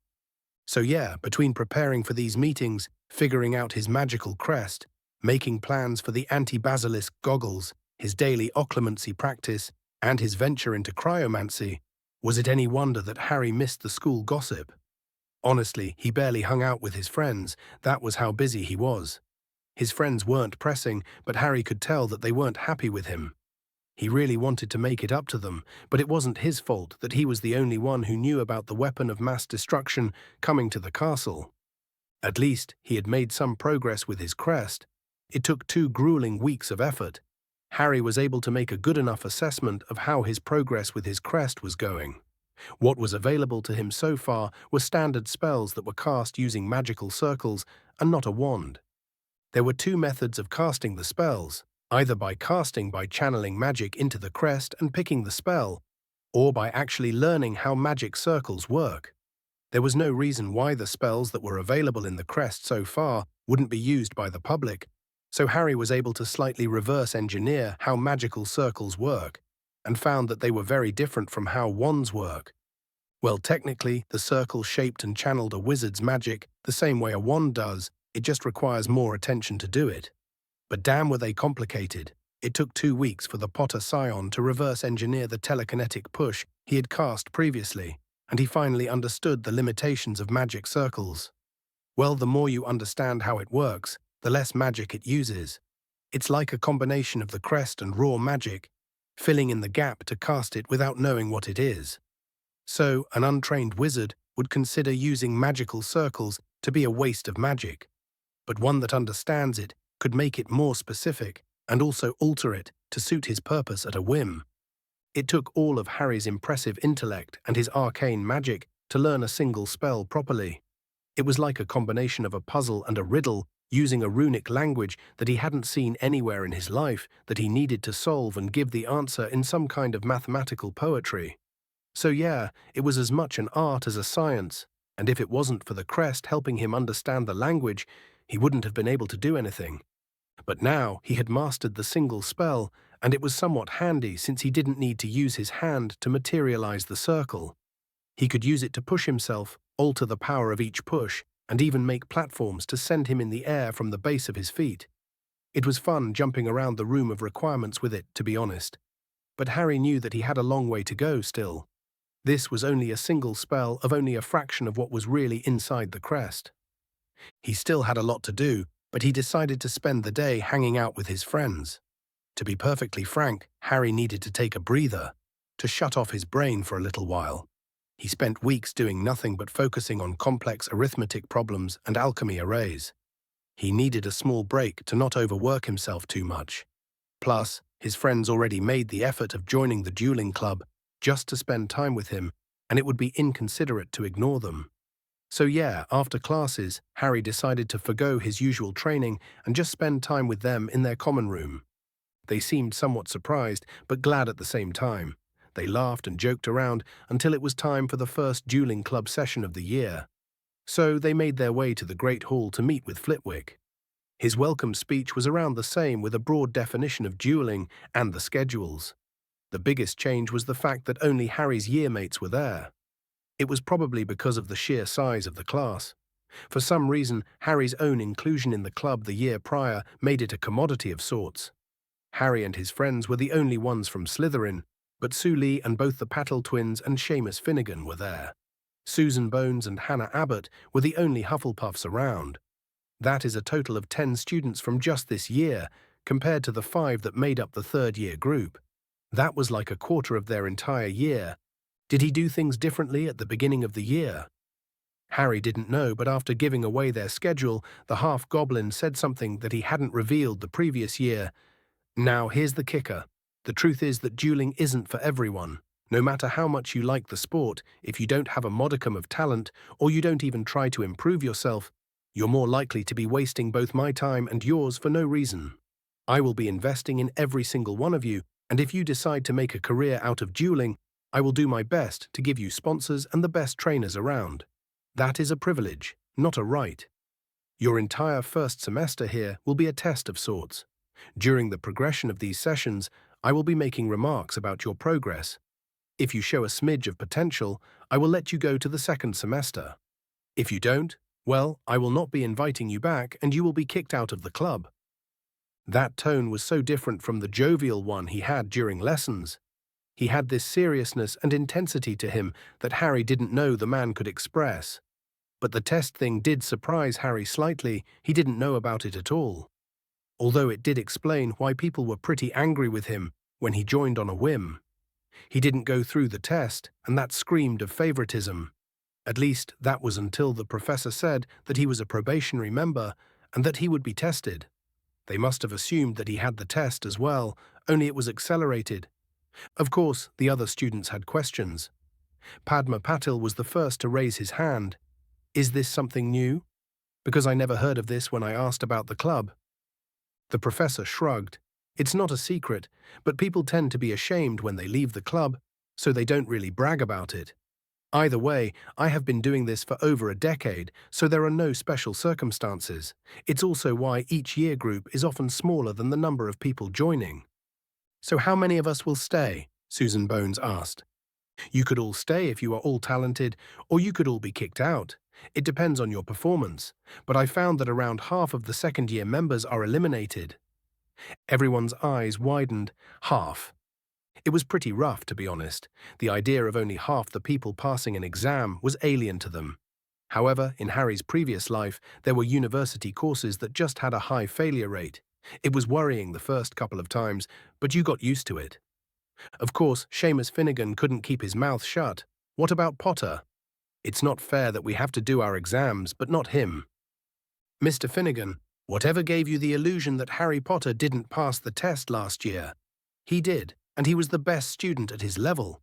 So yeah, between preparing for these meetings, figuring out his magical crest, making plans for the anti-basilisk goggles, his daily occlumency practice, and his venture into cryomancy, was it any wonder that Harry missed the school gossip? Honestly, he barely hung out with his friends. That was how busy he was. His friends weren't pressing, but Harry could tell that they weren't happy with him. He really wanted to make it up to them, but it wasn't his fault that he was the only one who knew about the weapon of mass destruction coming to the castle. At least, he had made some progress with his crest. It took 2 grueling weeks of effort. Harry was able to make a good enough assessment of how his progress with his crest was going. What was available to him so far were standard spells that were cast using magical circles and not a wand. There were 2 methods of casting the spells, either by channeling magic into the crest and picking the spell, or by actually learning how magic circles work. There was no reason why the spells that were available in the crest so far wouldn't be used by the public, so Harry was able to slightly reverse engineer how magical circles work, and found that they were very different from how wands work. Well, technically, the circle shaped and channeled a wizard's magic the same way a wand does, it just requires more attention to do it. But damn were they complicated. It took 2 weeks for the Potter scion to reverse engineer the telekinetic push he had cast previously, and he finally understood the limitations of magic circles. Well, the more you understand how it works, the less magic it uses. It's like a combination of the crest and raw magic, filling in the gap to cast it without knowing what it is. So, an untrained wizard would consider using magical circles to be a waste of magic. But one that understands it could make it more specific and also alter it to suit his purpose at a whim. It took all of Harry's impressive intellect and his arcane magic to learn a single spell properly. It was like a combination of a puzzle and a riddle, using a runic language that he hadn't seen anywhere in his life that he needed to solve and give the answer in some kind of mathematical poetry. So yeah, it was as much an art as a science, and if it wasn't for the crest helping him understand the language, he wouldn't have been able to do anything. But now he had mastered the single spell, and it was somewhat handy since he didn't need to use his hand to materialize the circle. He could use it to push himself, alter the power of each push, and even make platforms to send him in the air from the base of his feet. It was fun jumping around the room of requirements with it, to be honest. But Harry knew that he had a long way to go still. This was only a single spell of only a fraction of what was really inside the crest. He still had a lot to do, but he decided to spend the day hanging out with his friends. To be perfectly frank, Harry needed to take a breather, to shut off his brain for a little while. He spent weeks doing nothing but focusing on complex arithmetic problems and alchemy arrays. He needed a small break to not overwork himself too much. Plus, his friends already made the effort of joining the dueling club just to spend time with him, and it would be inconsiderate to ignore them. So yeah, after classes, Harry decided to forgo his usual training and just spend time with them in their common room. They seemed somewhat surprised, but glad at the same time. They laughed and joked around until it was time for the first dueling club session of the year. So they made their way to the Great Hall to meet with Flitwick. His welcome speech was around the same, with a broad definition of dueling and the schedules. The biggest change was the fact that only Harry's yearmates were there. It was probably because of the sheer size of the class. For some reason, Harry's own inclusion in the club the year prior made it a commodity of sorts. Harry and his friends were the only ones from Slytherin, but Sue Lee and both the Patel twins and Seamus Finnegan were there. Susan Bones and Hannah Abbott were the only Hufflepuffs around. That is a total of 10 students from just this year, compared to the 5 that made up the third-year group. That was like a quarter of their entire year. Did he do things differently at the beginning of the year? Harry didn't know, but after giving away their schedule, the half-goblin said something that he hadn't revealed the previous year. Now, here's the kicker. The truth is that dueling isn't for everyone. No matter how much you like the sport, if you don't have a modicum of talent, or you don't even try to improve yourself, you're more likely to be wasting both my time and yours for no reason. I will be investing in every single one of you, and if you decide to make a career out of dueling, I will do my best to give you sponsors and the best trainers around. That is a privilege, not a right. Your entire first semester here will be a test of sorts. During the progression of these sessions, I will be making remarks about your progress. If you show a smidge of potential, I will let you go to the second semester. If you don't, well, I will not be inviting you back and you will be kicked out of the club. That tone was so different from the jovial one he had during lessons. He had this seriousness and intensity to him that Harry didn't know the man could express. But the test thing did surprise Harry slightly. He didn't know about it at all. Although it did explain why people were pretty angry with him when he joined on a whim. He didn't go through the test, and that screamed of favoritism. At least, that was until the professor said that he was a probationary member and that he would be tested. They must have assumed that he had the test as well, only it was accelerated. Of course, the other students had questions. Padma Patil was the first to raise his hand. Is this something new? Because I never heard of this when I asked about the club. The professor shrugged. It's not a secret, but people tend to be ashamed when they leave the club, so they don't really brag about it. Either way, I have been doing this for over a decade, so there are no special circumstances. It's also why each year group is often smaller than the number of people joining. So how many of us will stay? Susan Bones asked. You could all stay if you are all talented, or you could all be kicked out. It depends on your performance, but I found that around half of the second-year members are eliminated. Everyone's eyes widened. Half. It was pretty rough, to be honest. The idea of only half the people passing an exam was alien to them. However, in Harry's previous life, there were university courses that just had a high failure rate. It was worrying the first couple of times, but you got used to it. Of course, Seamus Finnegan couldn't keep his mouth shut. What about Potter? It's not fair that we have to do our exams, but not him. Mr. Finnegan, whatever gave you the illusion that Harry Potter didn't pass the test last year? He did, and he was the best student at his level.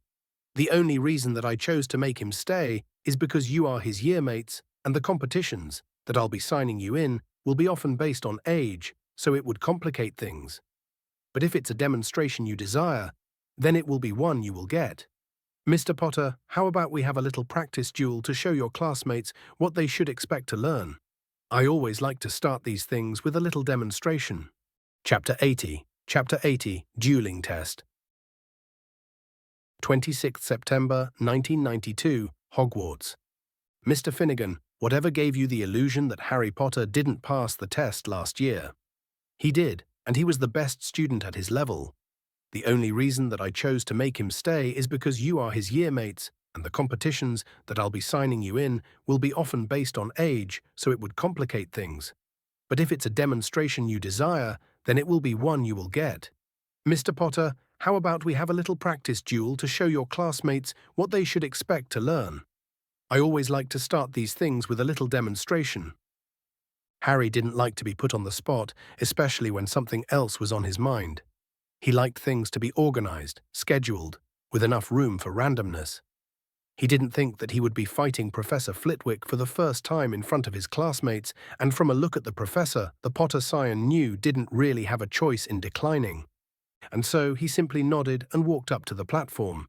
The only reason that I chose to make him stay is because you are his yearmates, and the competitions that I'll be signing you in will be often based on age, so it would complicate things. But if it's a demonstration you desire, then it will be one you will get. Mr. Potter, how about we have a little practice duel to show your classmates what they should expect to learn? I always like to start these things with a little demonstration. Chapter 80, Dueling Test. 26th September 1992, Hogwarts. Mr. Finnegan, whatever gave you the illusion that Harry Potter didn't pass the test last year? He did, and he was the best student at his level. The only reason that I chose to make him stay is because you are his yearmates, and the competitions that I'll be signing you in will be often based on age, so it would complicate things. But if it's a demonstration you desire, then it will be one you will get. Mr. Potter, how about we have a little practice duel to show your classmates what they should expect to learn? I always like to start these things with a little demonstration. Harry didn't like to be put on the spot, especially when something else was on his mind. He liked things to be organized, scheduled, with enough room for randomness. He didn't think that he would be fighting Professor Flitwick for the first time in front of his classmates, and from a look at the professor, the Potter scion knew didn't really have a choice in declining. And so he simply nodded and walked up to the platform.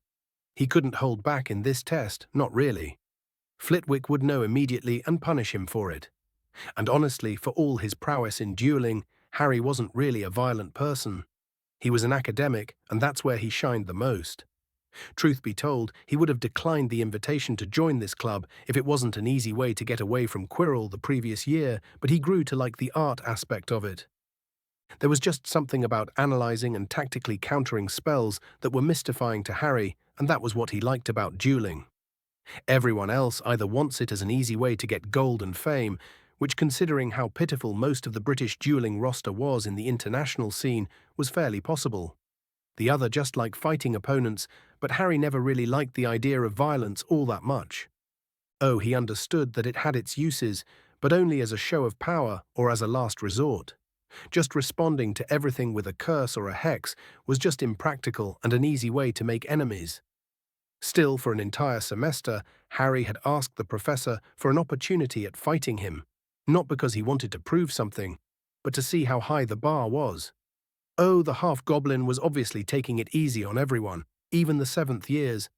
He couldn't hold back in this test, not really. Flitwick would know immediately and punish him for it. And honestly, for all his prowess in dueling, Harry wasn't really a violent person. He was an academic, and that's where he shined the most. Truth be told, he would have declined the invitation to join this club if it wasn't an easy way to get away from Quirrell the previous year, but he grew to like the art aspect of it. There was just something about analyzing and tactically countering spells that were mystifying to Harry, and that was what he liked about dueling. Everyone else either wants it as an easy way to get gold and fame, which, considering how pitiful most of the British dueling roster was in the international scene, was fairly possible. The other just like fighting opponents, but Harry never really liked the idea of violence all that much. Oh, he understood that it had its uses, but only as a show of power or as a last resort. Just responding to everything with a curse or a hex was just impractical and an easy way to make enemies. Still, for an entire semester, Harry had asked the professor for an opportunity at fighting him, not because he wanted to prove something, but to see how high the bar was. Oh, the half-goblin was obviously taking it easy on everyone, even the seventh years,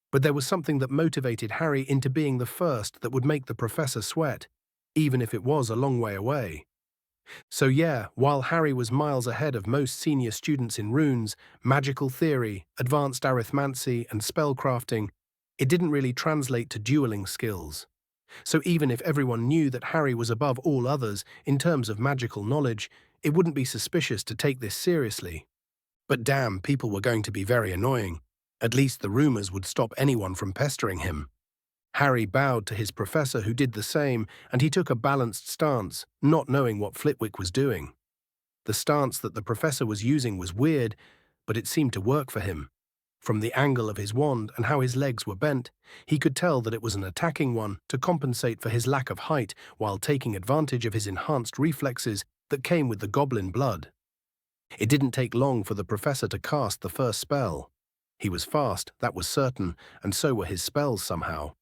but there was something that motivated Harry into being the first that would make the professor sweat, even if it was a long way away. So yeah, while Harry was miles ahead of most senior students in runes, magical theory, advanced arithmancy, and spellcrafting, it didn't really translate to dueling skills. So even if everyone knew that Harry was above all others in terms of magical knowledge, it wouldn't be suspicious to take this seriously. But damn, people were going to be very annoying. At least the rumors would stop anyone from pestering him. Harry bowed to his professor, who did the same, and he took a balanced stance, not knowing what Flitwick was doing. The stance that the professor was using was weird, but it seemed to work for him. From the angle of his wand and how his legs were bent, he could tell that it was an attacking one to compensate for his lack of height while taking advantage of his enhanced reflexes that came with the goblin blood. It didn't take long for the professor to cast the first spell. He was fast, that was certain, and so were his spells somehow.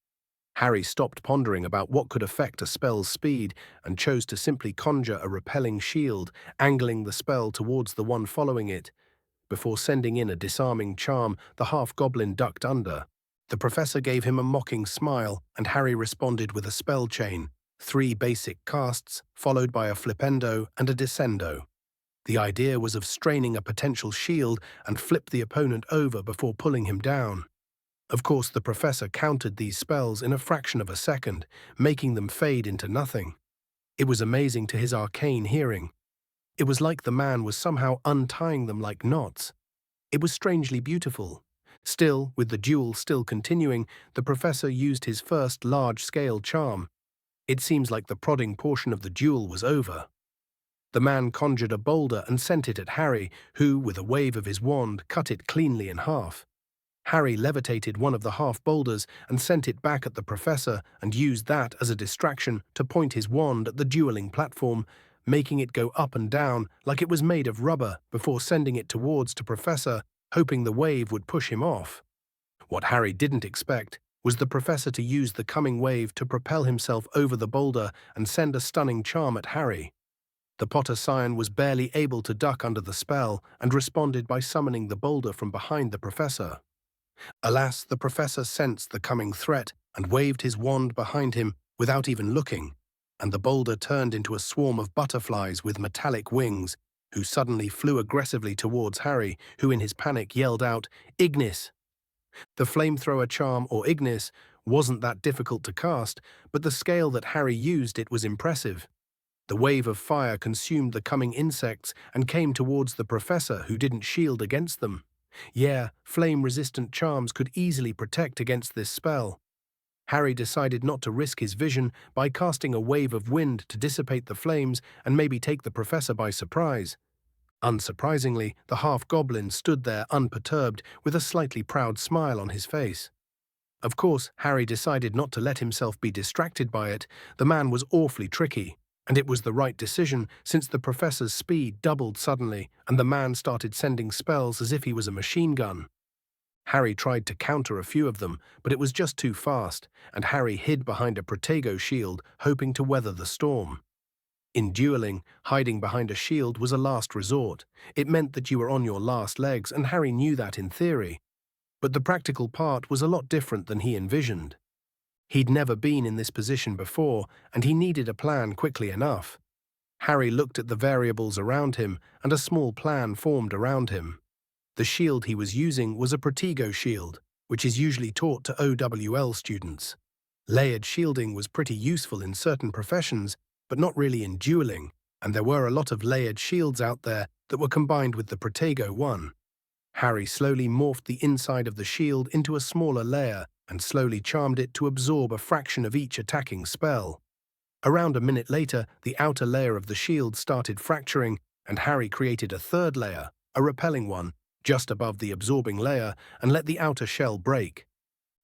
Harry stopped pondering about what could affect a spell's speed and chose to simply conjure a repelling shield, angling the spell towards the one following it. Before sending in a disarming charm, the half-goblin ducked under. The professor gave him a mocking smile, and Harry responded with a spell chain, 3 basic casts, followed by a flipendo and a descendo. The idea was of straining a potential shield and flip the opponent over before pulling him down. Of course, the professor countered these spells in a fraction of a second, making them fade into nothing. It was amazing to his arcane hearing. It was like the man was somehow untying them like knots. It was strangely beautiful. Still, with the duel still continuing, the professor used his first large-scale charm. It seems like the prodding portion of the duel was over. The man conjured a boulder and sent it at Harry, who, with a wave of his wand, cut it cleanly in half. Harry levitated one of the half-boulders and sent it back at the professor and used that as a distraction to point his wand at the dueling platform, making it go up and down like it was made of rubber before sending it towards the professor, hoping the wave would push him off. What Harry didn't expect was the professor to use the coming wave to propel himself over the boulder and send a stunning charm at Harry. The Potter Scion was barely able to duck under the spell and responded by summoning the boulder from behind the professor. Alas, the professor sensed the coming threat and waved his wand behind him without even looking, and the boulder turned into a swarm of butterflies with metallic wings, who suddenly flew aggressively towards Harry, who in his panic yelled out, "Ignis!" The flamethrower charm, or Ignis, wasn't that difficult to cast, but the scale that Harry used it was impressive. The wave of fire consumed the coming insects and came towards the professor, who didn't shield against them. Yeah, flame-resistant charms could easily protect against this spell. Harry decided not to risk his vision by casting a wave of wind to dissipate the flames and maybe take the professor by surprise. Unsurprisingly, the half-goblin stood there unperturbed with a slightly proud smile on his face. Of course, Harry decided not to let himself be distracted by it. The man was awfully tricky. And it was the right decision, since the professor's speed doubled suddenly and the man started sending spells as if he was a machine gun. Harry tried to counter a few of them, but it was just too fast, and Harry hid behind a Protego shield, hoping to weather the storm. In dueling, hiding behind a shield was a last resort. It meant that you were on your last legs, and Harry knew that in theory. But the practical part was a lot different than he envisioned. He'd never been in this position before, and he needed a plan quickly enough. Harry looked at the variables around him, and a small plan formed around him. The shield he was using was a Protego shield, which is usually taught to OWL students. Layered shielding was pretty useful in certain professions, but not really in dueling, and there were a lot of layered shields out there that were combined with the Protego one. Harry slowly morphed the inside of the shield into a smaller layer and slowly charmed it to absorb a fraction of each attacking spell. Around a minute later, the outer layer of the shield started fracturing, and Harry created a third layer, a repelling one, just above the absorbing layer, and let the outer shell break.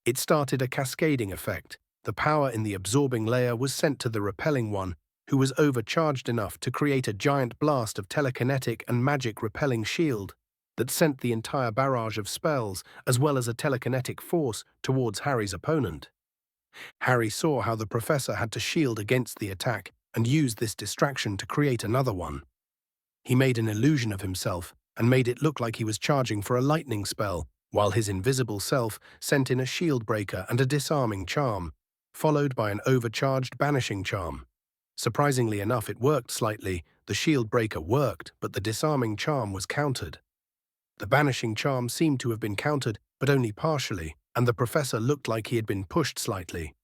It started a cascading effect. The power in the absorbing layer was sent to the repelling one, who was overcharged enough to create a giant blast of telekinetic and magic repelling shield. that sent the entire barrage of spells, as well as a telekinetic force, towards Harry's opponent. Harry saw how the professor had to shield against the attack and used this distraction to create another one. He made an illusion of himself and made it look like he was charging for a lightning spell, while his invisible self sent in a shield breaker and a disarming charm, followed by an overcharged banishing charm. Surprisingly enough, it worked slightly. The shield breaker worked, but the disarming charm was countered. The banishing charm seemed to have been countered, but only partially, and the professor looked like he had been pushed slightly.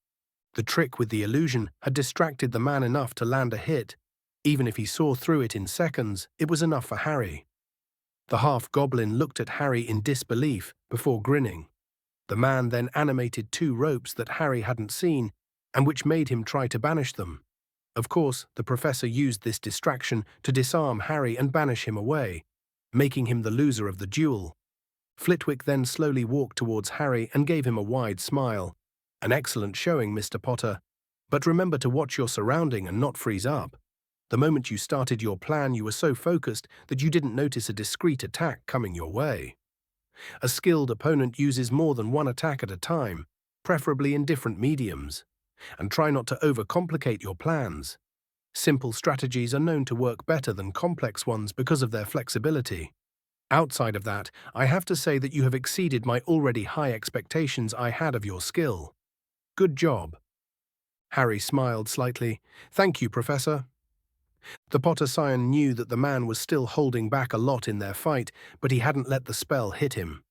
The trick with the illusion had distracted the man enough to land a hit. Even if he saw through it in seconds, it was enough for Harry. The half-goblin looked at Harry in disbelief before grinning. The man then animated 2 ropes that Harry hadn't seen, and which made him try to banish them. Of course, the professor used this distraction to disarm Harry and banish him away, making him the loser of the duel. Flitwick then slowly walked towards Harry and gave him a wide smile. "An excellent showing, Mr. Potter. But remember to watch your surrounding and not freeze up. The moment you started your plan, you were so focused that you didn't notice a discreet attack coming your way. A skilled opponent uses more than one attack at a time, preferably in different mediums. And try not to overcomplicate your plans. Simple strategies are known to work better than complex ones because of their flexibility. Outside of that, I have to say that you have exceeded my already high expectations I had of your skill. Good job." Harry smiled slightly. "Thank you, Professor." The Potter Scion knew that the man was still holding back a lot in their fight, but he hadn't let the spell hit him.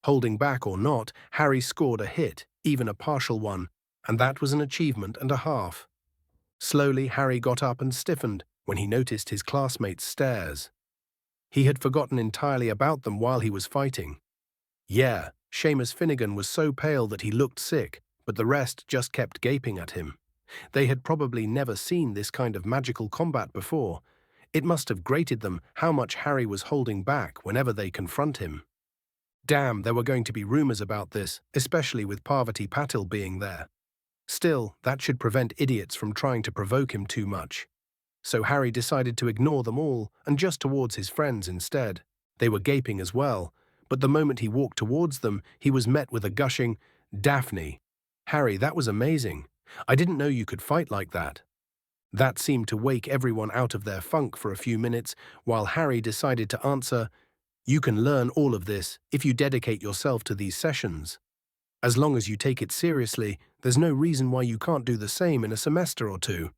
Holding back or not, Harry scored a hit, even a partial one, and that was an achievement and a half. Slowly, Harry got up and stiffened when he noticed his classmates' stares. He had forgotten entirely about them while he was fighting. Yeah, Seamus Finnegan was so pale that he looked sick, but the rest just kept gaping at him. They had probably never seen this kind of magical combat before. It must have grated them how much Harry was holding back whenever they confront him. Damn, there were going to be rumors about this, especially with Parvati Patil being there. Still, that should prevent idiots from trying to provoke him too much. So Harry decided to ignore them all and just towards his friends instead. They were gaping as well, but the moment he walked towards them, he was met with a gushing, "Daphne, Harry, that was amazing. I didn't know you could fight like that." That seemed to wake everyone out of their funk for a few minutes, while Harry decided to answer, "You can learn all of this if you dedicate yourself to these sessions. As long as you take it seriously, there's no reason why you can't do the same in a semester or 2.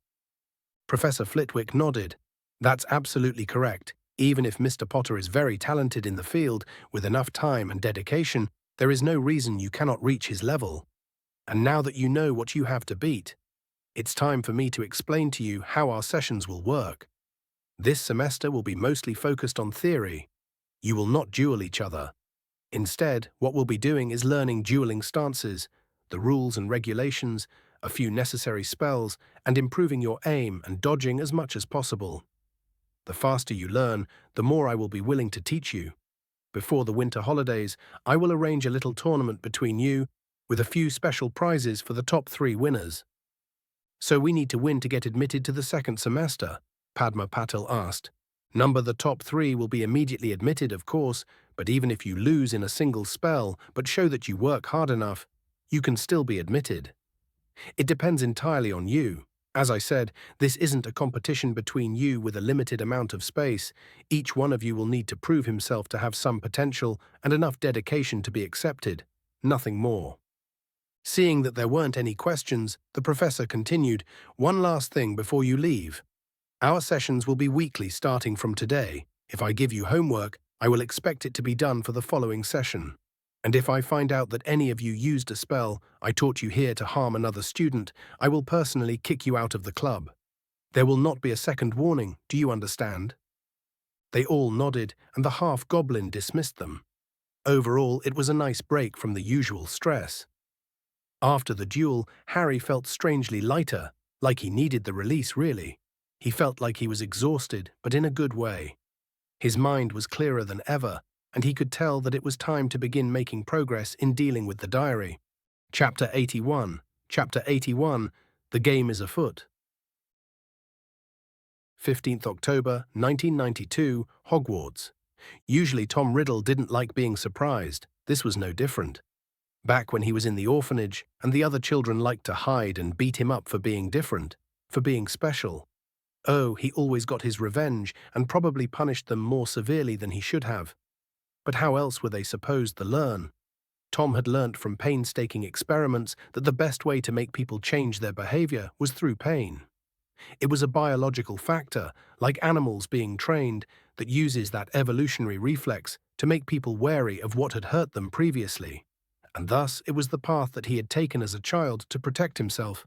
Professor Flitwick nodded. "That's absolutely correct. Even if Mr. Potter is very talented in the field, with enough time and dedication, there is no reason you cannot reach his level. And now that you know what you have to beat, it's time for me to explain to you how our sessions will work. This semester will be mostly focused on theory. You will not duel each other. Instead, what we'll be doing is learning dueling stances, the rules and regulations, a few necessary spells, and improving your aim and dodging as much as possible. The faster you learn, the more I will be willing to teach you. Before the winter holidays, I will arrange a little tournament between you, with a few special prizes for the top 3 winners." "So we need to win to get admitted to the second semester?" Padma Patil asked. "Number the top 3 will be immediately admitted, of course, but even if you lose in a single spell but show that you work hard enough, you can still be admitted. It depends entirely on you. As I said, this isn't a competition between you with a limited amount of space. Each one of you will need to prove himself to have some potential and enough dedication to be accepted. Nothing more." Seeing that there weren't any questions, the professor continued, "One last thing before you leave. Our sessions will be weekly starting from today. If I give you homework, I will expect it to be done for the following session. And if I find out that any of you used a spell I taught you here to harm another student, I will personally kick you out of the club. There will not be a second warning, do you understand?" They all nodded, and the half-goblin dismissed them. Overall, it was a nice break from the usual stress. After the duel, Harry felt strangely lighter, like he needed the release really. He felt like he was exhausted, but in a good way. His mind was clearer than ever, and he could tell that it was time to begin making progress in dealing with the diary. Chapter 81. Chapter 81. The Game is Afoot. 15th October, 1992, Hogwarts. Usually Tom Riddle didn't like being surprised. This was no different. Back when he was in the orphanage, and the other children liked to hide and beat him up for being different, for being special. Oh, he always got his revenge and probably punished them more severely than he should have. But how else were they supposed to learn? Tom had learnt from painstaking experiments that the best way to make people change their behavior was through pain. It was a biological factor, like animals being trained, that uses that evolutionary reflex to make people wary of what had hurt them previously. And thus it was the path that he had taken as a child to protect himself.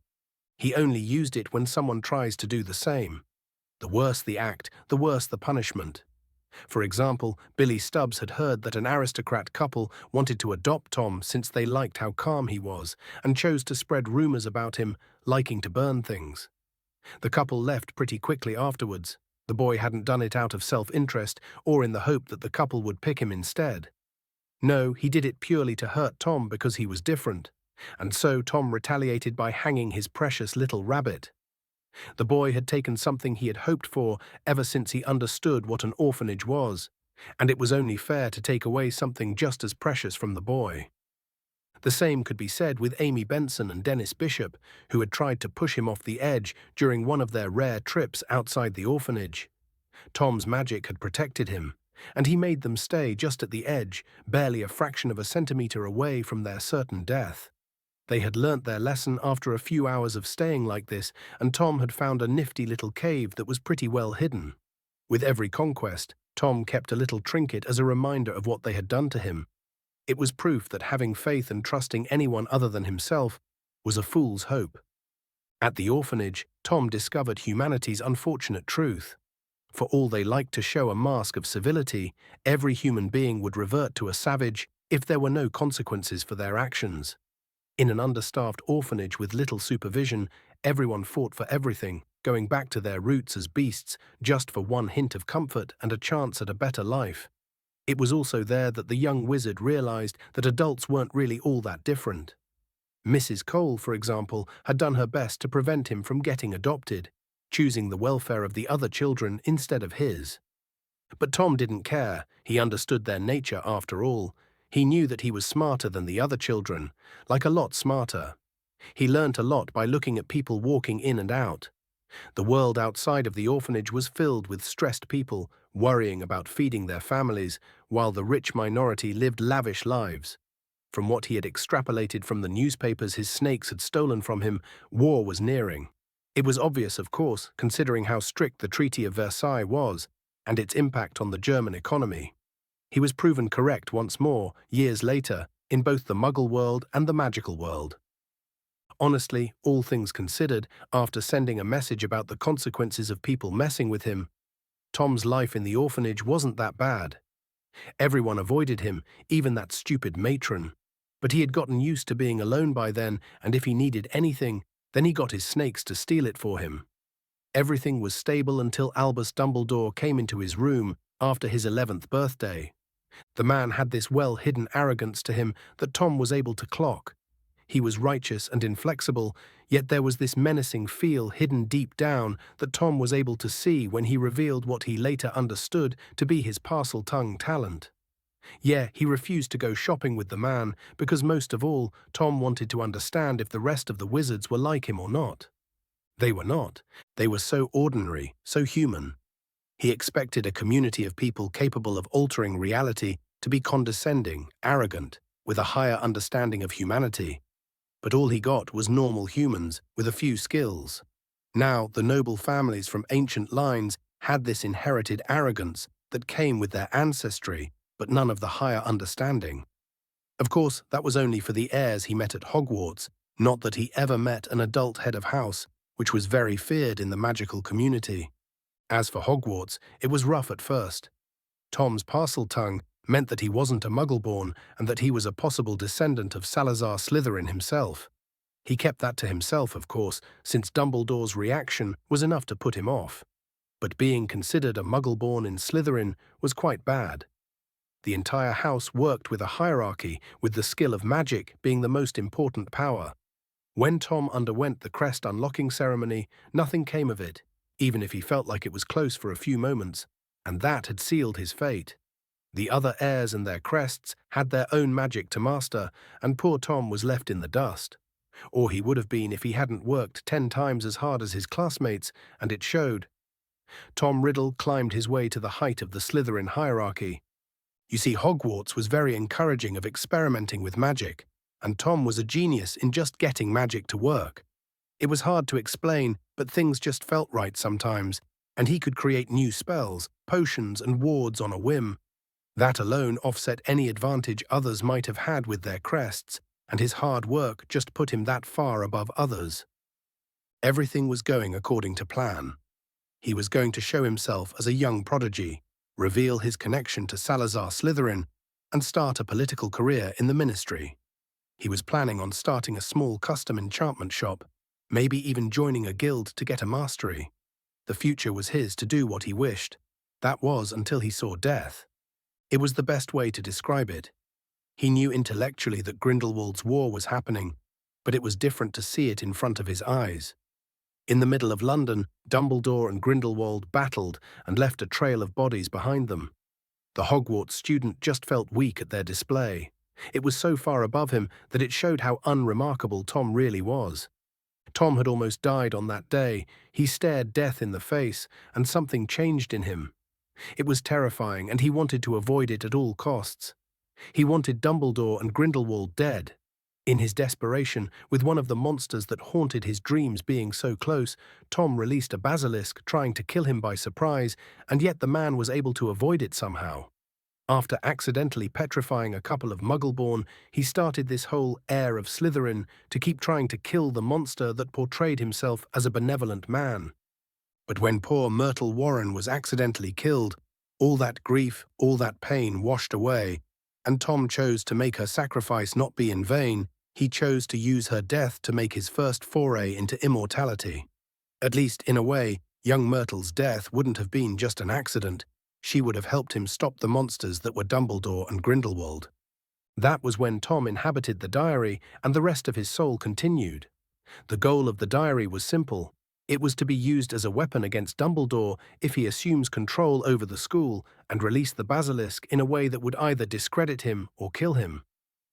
He only used it when someone tries to do the same. The worse the act, the worse the punishment. For example, Billy Stubbs had heard that an aristocrat couple wanted to adopt Tom since they liked how calm he was and chose to spread rumors about him liking to burn things. The couple left pretty quickly afterwards. The boy hadn't done it out of self-interest or in the hope that the couple would pick him instead. No, he did it purely to hurt Tom because he was different. And so Tom retaliated by hanging his precious little rabbit. The boy had taken something he had hoped for ever since he understood what an orphanage was, and it was only fair to take away something just as precious from the boy. The same could be said with Amy Benson and Dennis Bishop, who had tried to push him off the edge during one of their rare trips outside the orphanage. Tom's magic had protected him, and he made them stay just at the edge, barely a fraction of a centimeter away from their certain death. They had learnt their lesson after a few hours of staying like this, and Tom had found a nifty little cave that was pretty well hidden. With every conquest, Tom kept a little trinket as a reminder of what they had done to him. It was proof that having faith and trusting anyone other than himself was a fool's hope. At the orphanage, Tom discovered humanity's unfortunate truth. For all they liked to show a mask of civility, every human being would revert to a savage if there were no consequences for their actions. In an understaffed orphanage with little supervision, everyone fought for everything, going back to their roots as beasts just for one hint of comfort and a chance at a better life. It was also there that the young wizard realized that adults weren't really all that different. Mrs. Cole, for example, had done her best to prevent him from getting adopted, choosing the welfare of the other children instead of his. But Tom didn't care. He understood their nature after all. He knew that he was smarter than the other children, like a lot smarter. He learnt a lot by looking at people walking in and out. The world outside of the orphanage was filled with stressed people, worrying about feeding their families, while the rich minority lived lavish lives. From what he had extrapolated from the newspapers his snakes had stolen from him, war was nearing. It was obvious, of course, considering how strict the Treaty of Versailles was, and its impact on the German economy. He was proven correct once more, years later, in both the Muggle world and the magical world. Honestly, all things considered, after sending a message about the consequences of people messing with him, Tom's life in the orphanage wasn't that bad. Everyone avoided him, even that stupid matron. But he had gotten used to being alone by then, and if he needed anything, then he got his snakes to steal it for him. Everything was stable until Albus Dumbledore came into his room after his 11th birthday. The man had this well-hidden arrogance to him that Tom was able to clock. He was righteous and inflexible, yet there was this menacing feel hidden deep down that Tom was able to see when he revealed what he later understood to be his parcel-tongue talent. Yeah, he refused to go shopping with the man because most of all, Tom wanted to understand if the rest of the wizards were like him or not. They were not. They were so ordinary, so human. He expected a community of people capable of altering reality to be condescending, arrogant, with a higher understanding of humanity. But all he got was normal humans with a few skills. Now, the noble families from ancient lines had this inherited arrogance that came with their ancestry, but none of the higher understanding. Of course, that was only for the heirs he met at Hogwarts, not that he ever met an adult head of house, which was very feared in the magical community. As for Hogwarts, it was rough at first. Tom's parcel-tongue meant that he wasn't a Muggle-born and that he was a possible descendant of Salazar Slytherin himself. He kept that to himself, of course, since Dumbledore's reaction was enough to put him off. But being considered a Muggle-born in Slytherin was quite bad. The entire house worked with a hierarchy, with the skill of magic being the most important power. When Tom underwent the crest unlocking ceremony, nothing came of it, even if he felt like it was close for a few moments, and that had sealed his fate. The other heirs and their crests had their own magic to master, and poor Tom was left in the dust. Or he would have been if he hadn't worked 10 times as hard as his classmates, and it showed. Tom Riddle climbed his way to the height of the Slytherin hierarchy. You see, Hogwarts was very encouraging of experimenting with magic, and Tom was a genius in just getting magic to work. It was hard to explain, but things just felt right sometimes, and he could create new spells, potions, and wards on a whim. That alone offset any advantage others might have had with their crests, and his hard work just put him that far above others. Everything was going according to plan. He was going to show himself as a young prodigy, reveal his connection to Salazar Slytherin, and start a political career in the ministry. He was planning on starting a small custom enchantment shop, maybe even joining a guild to get a mastery. The future was his to do what he wished. That was until he saw death. It was the best way to describe it. He knew intellectually that Grindelwald's war was happening, but it was different to see it in front of his eyes. In the middle of London, Dumbledore and Grindelwald battled and left a trail of bodies behind them. The Hogwarts student just felt weak at their display. It was so far above him that it showed how unremarkable Tom really was. Tom had almost died on that day. He stared death in the face, and something changed in him. It was terrifying, and he wanted to avoid it at all costs. He wanted Dumbledore and Grindelwald dead. In his desperation, with one of the monsters that haunted his dreams being so close, Tom released a basilisk trying to kill him by surprise, and yet the man was able to avoid it somehow. After accidentally petrifying a couple of Muggleborn, he started this whole heir of Slytherin to keep trying to kill the monster that portrayed himself as a benevolent man. But when poor Myrtle Warren was accidentally killed, all that grief, all that pain washed away, and Tom chose to make her sacrifice not be in vain. He chose to use her death to make his first foray into immortality. At least, in a way, young Myrtle's death wouldn't have been just an accident. She would have helped him stop the monsters that were Dumbledore and Grindelwald. That was when Tom inhabited the diary, and the rest of his soul continued. The goal of the diary was simple. It was to be used as a weapon against Dumbledore if he assumes control over the school and release the basilisk in a way that would either discredit him or kill him.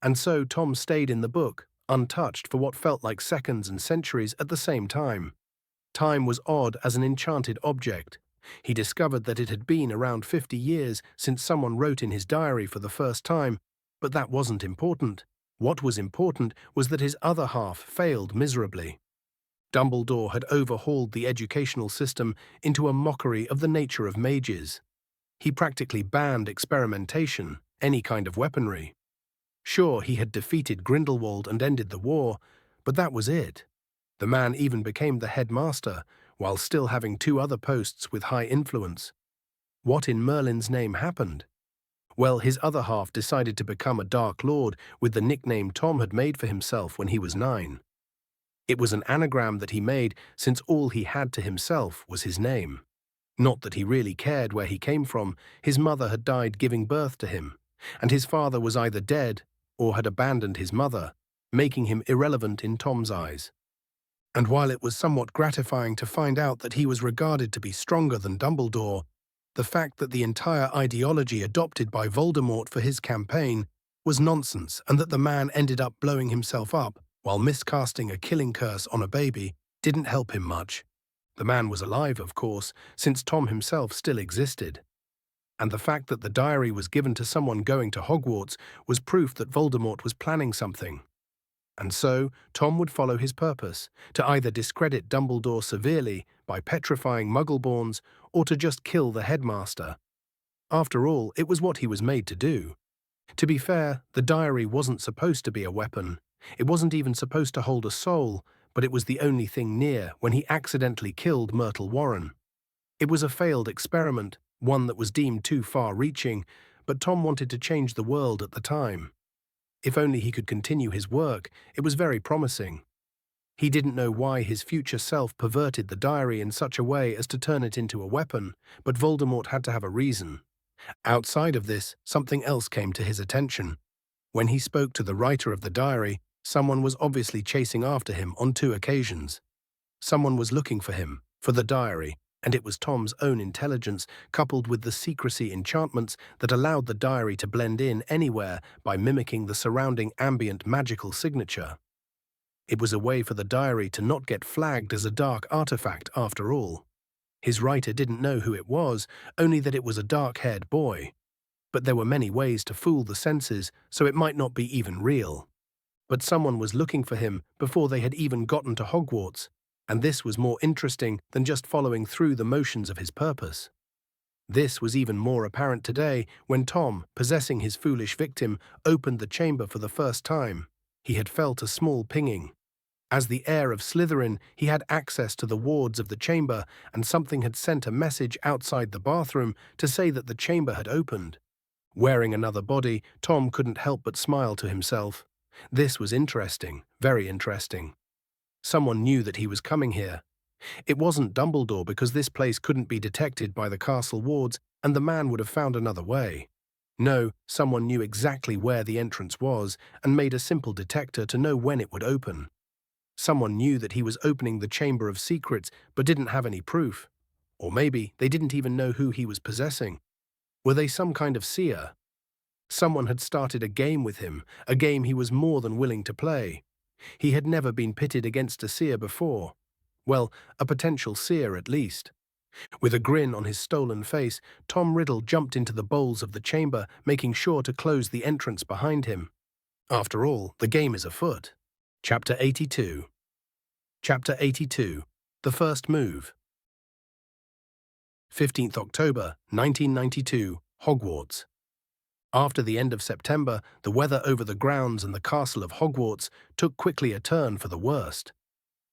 And so Tom stayed in the book, untouched for what felt like seconds and centuries at the same time. Time was odd as an enchanted object. He discovered that it had been around 50 years since someone wrote in his diary for the first time, but that wasn't important. What was important was that his other half failed miserably. Dumbledore had overhauled the educational system into a mockery of the nature of mages. He practically banned experimentation, any kind of weaponry. Sure, he had defeated Grindelwald and ended the war, but that was it. The man even became the headmaster, while still having 2 other posts with high influence. What in Merlin's name happened? Well, his other half decided to become a Dark Lord with the nickname Tom had made for himself when he was 9. It was an anagram that he made since all he had to himself was his name. Not that he really cared where he came from. His mother had died giving birth to him, and his father was either dead or had abandoned his mother, making him irrelevant in Tom's eyes. And while it was somewhat gratifying to find out that he was regarded to be stronger than Dumbledore, the fact that the entire ideology adopted by Voldemort for his campaign was nonsense, and that the man ended up blowing himself up while miscasting a killing curse on a baby didn't help him much. The man was alive, of course, since Tom himself still existed. And the fact that the diary was given to someone going to Hogwarts was proof that Voldemort was planning something. And so, Tom would follow his purpose, to either discredit Dumbledore severely by petrifying Muggleborns or to just kill the headmaster. After all, it was what he was made to do. To be fair, the diary wasn't supposed to be a weapon. It wasn't even supposed to hold a soul, but it was the only thing near when he accidentally killed Myrtle Warren. It was a failed experiment, one that was deemed too far-reaching, but Tom wanted to change the world at the time. If only he could continue his work, it was very promising. He didn't know why his future self perverted the diary in such a way as to turn it into a weapon, but Voldemort had to have a reason. Outside of this, something else came to his attention. When he spoke to the writer of the diary, someone was obviously chasing after him on 2 occasions. Someone was looking for him, for the diary, And it was Tom's own intelligence, coupled with the secrecy enchantments, that allowed the diary to blend in anywhere by mimicking the surrounding ambient magical signature. It was a way for the diary to not get flagged as a dark artifact after all. His writer didn't know who it was, only that it was a dark-haired boy. But there were many ways to fool the senses, so it might not be even real. But someone was looking for him before they had even gotten to Hogwarts, and this was more interesting than just following through the motions of his purpose. This was even more apparent today when Tom, possessing his foolish victim, opened the chamber for the first time. He had felt a small pinging. As the heir of Slytherin, he had access to the wards of the chamber, and something had sent a message outside the bathroom to say that the chamber had opened. Wearing another body, Tom couldn't help but smile to himself. This was interesting, very interesting. Someone knew that he was coming here. It wasn't Dumbledore, because this place couldn't be detected by the castle wards, and the man would have found another way. No, someone knew exactly where the entrance was and made a simple detector to know when it would open. Someone knew that he was opening the Chamber of Secrets but didn't have any proof. Or maybe they didn't even know who he was possessing. Were they some kind of seer? Someone had started a game with him, a game he was more than willing to play. He had never been pitted against a seer before. Well, a potential seer at least. With a grin on his stolen face, Tom Riddle jumped into the bowls of the chamber, making sure to close the entrance behind him. After all, the game is afoot. Chapter 82. Chapter 82. The First Move. 15th October, 1992, Hogwarts. After the end of September, the weather over the grounds and the castle of Hogwarts took quickly a turn for the worst.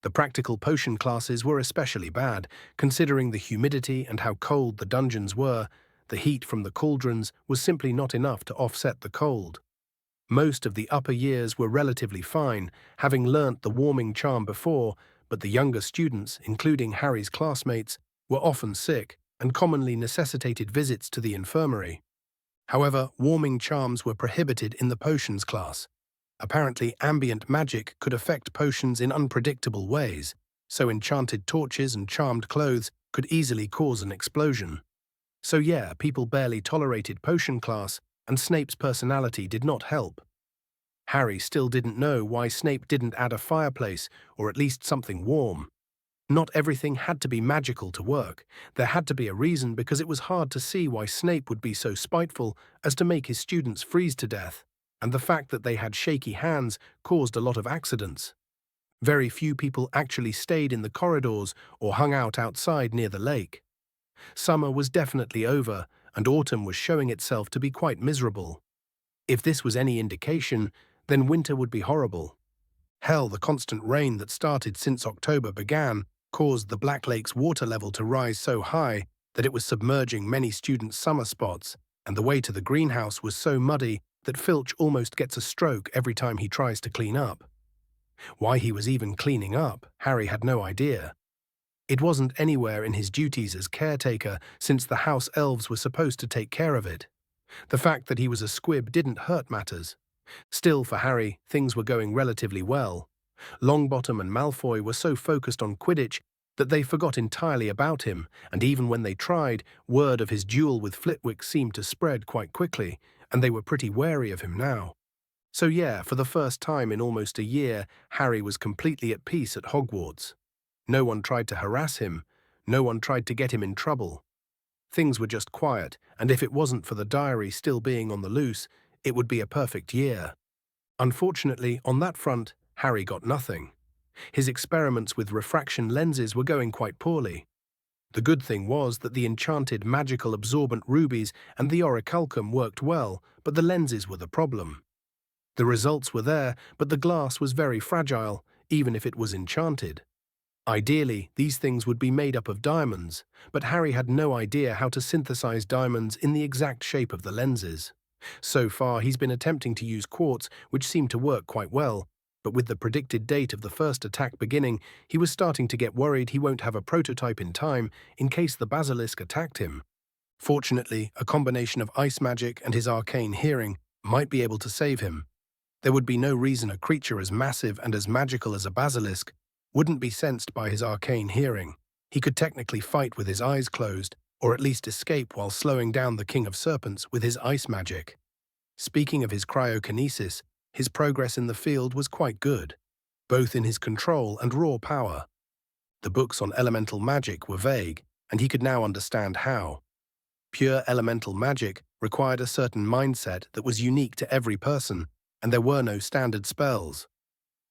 The practical potion classes were especially bad, considering the humidity and how cold the dungeons were. The heat from the cauldrons was simply not enough to offset the cold. Most of the upper years were relatively fine, having learnt the warming charm before, but the younger students, including Harry's classmates, were often sick and commonly necessitated visits to the infirmary. However, warming charms were prohibited in the potions class. Apparently, ambient magic could affect potions in unpredictable ways, so enchanted torches and charmed clothes could easily cause an explosion. So yeah, people barely tolerated potion class, and Snape's personality did not help. Harry still didn't know why Snape didn't add a fireplace, or at least something warm. Not everything had to be magical to work. There had to be a reason, because it was hard to see why Snape would be so spiteful as to make his students freeze to death, and the fact that they had shaky hands caused a lot of accidents. Very few people actually stayed in the corridors or hung out outside near the lake. Summer was definitely over, and autumn was showing itself to be quite miserable. If this was any indication, then winter would be horrible. Hell, the constant rain that started since October began caused the Black Lake's water level to rise so high that it was submerging many students' summer spots, and the way to the greenhouse was so muddy that Filch almost gets a stroke every time he tries to clean up. Why he was even cleaning up, Harry had no idea. It wasn't anywhere in his duties as caretaker, since the house elves were supposed to take care of it. The fact that he was a squib didn't hurt matters. Still, for Harry, things were going relatively well. Longbottom and Malfoy were so focused on Quidditch that they forgot entirely about him, and even when they tried, word of his duel with Flitwick seemed to spread quite quickly, and they were pretty wary of him now. So yeah, for the first time in almost a year, Harry was completely at peace at Hogwarts. No one tried to harass him. No one tried to get him in trouble. Things were just quiet, and if it wasn't for the diary still being on the loose, it would be a perfect year. Unfortunately, on that front, Harry got nothing. His experiments with refraction lenses were going quite poorly. The good thing was that the enchanted magical absorbent rubies and the orichalcum worked well, but the lenses were the problem. The results were there, but the glass was very fragile, even if it was enchanted. Ideally, these things would be made up of diamonds, but Harry had no idea how to synthesize diamonds in the exact shape of the lenses. So far, he's been attempting to use quartz, which seemed to work quite well, but with the predicted date of the first attack beginning, he was starting to get worried he won't have a prototype in time in case the basilisk attacked him. Fortunately, a combination of ice magic and his arcane hearing might be able to save him. There would be no reason a creature as massive and as magical as a basilisk wouldn't be sensed by his arcane hearing. He could technically fight with his eyes closed, or at least escape while slowing down the King of Serpents with his ice magic. Speaking of his cryokinesis, his progress in the field was quite good, both in his control and raw power. The books on elemental magic were vague, and he could now understand how. Pure elemental magic required a certain mindset that was unique to every person, and there were no standard spells.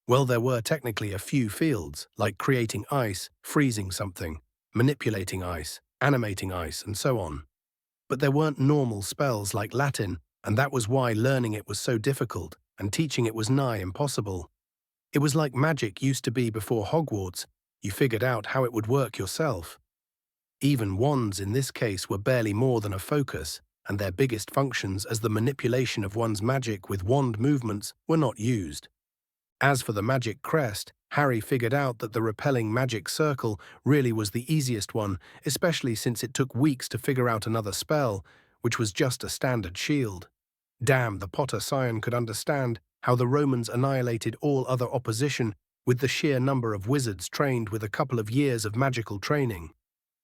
Well, there were technically a few fields, like creating ice, freezing something, manipulating ice, animating ice, and so on. But there weren't normal spells like Latin, and that was why learning it was so difficult, and teaching it was nigh impossible. It was like magic used to be before Hogwarts. You figured out how it would work yourself. Even wands in this case were barely more than a focus, and their biggest functions as the manipulation of one's magic with wand movements were not used. As for the magic crest, Harry figured out that the repelling magic circle really was the easiest one, especially since it took weeks to figure out another spell, which was just a standard shield. Damn, the Potter Scion could understand how the Romans annihilated all other opposition with the sheer number of wizards trained with a couple of years of magical training.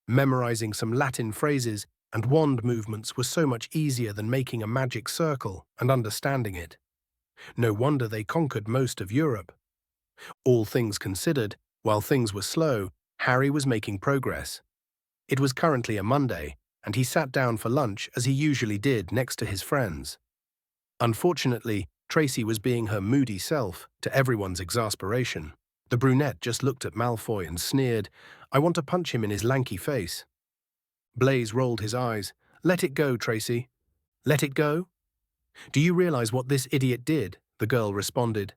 Memorizing some Latin phrases and wand movements was so much easier than making a magic circle and understanding it. No wonder they conquered most of Europe. All things considered, while things were slow, Harry was making progress. It was currently a Monday, and he sat down for lunch as he usually did next to his friends. Unfortunately, Tracy was being her moody self, to everyone's exasperation. The brunette just looked at Malfoy and sneered, "I want to punch him in his lanky face." Blaise rolled his eyes. "Let it go, Tracy." "Let it go? Do you realize what this idiot did?" the girl responded.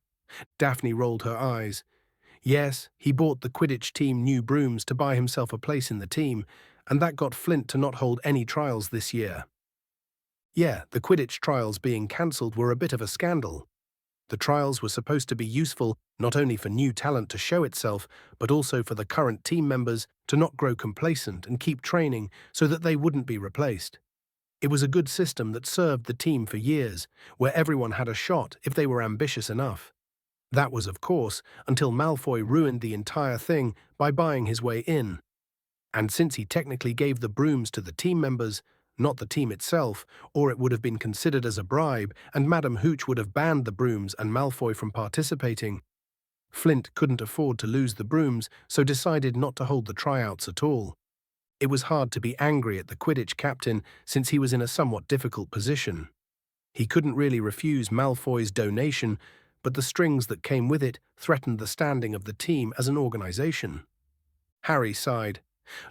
Daphne rolled her eyes. "Yes, he bought the Quidditch team new brooms to buy himself a place in the team, and that got Flint to not hold any trials this year." Yeah, the Quidditch trials being cancelled were a bit of a scandal. The trials were supposed to be useful not only for new talent to show itself, but also for the current team members to not grow complacent and keep training so that they wouldn't be replaced. It was a good system that served the team for years, where everyone had a shot if they were ambitious enough. That was, of course, until Malfoy ruined the entire thing by buying his way in. And since he technically gave the brooms to the team members, not the team itself, or it would have been considered as a bribe, and Madam Hooch would have banned the brooms and Malfoy from participating, Flint couldn't afford to lose the brooms, so decided not to hold the tryouts at all. It was hard to be angry at the Quidditch captain since he was in a somewhat difficult position. He couldn't really refuse Malfoy's donation, but the strings that came with it threatened the standing of the team as an organization. Harry sighed.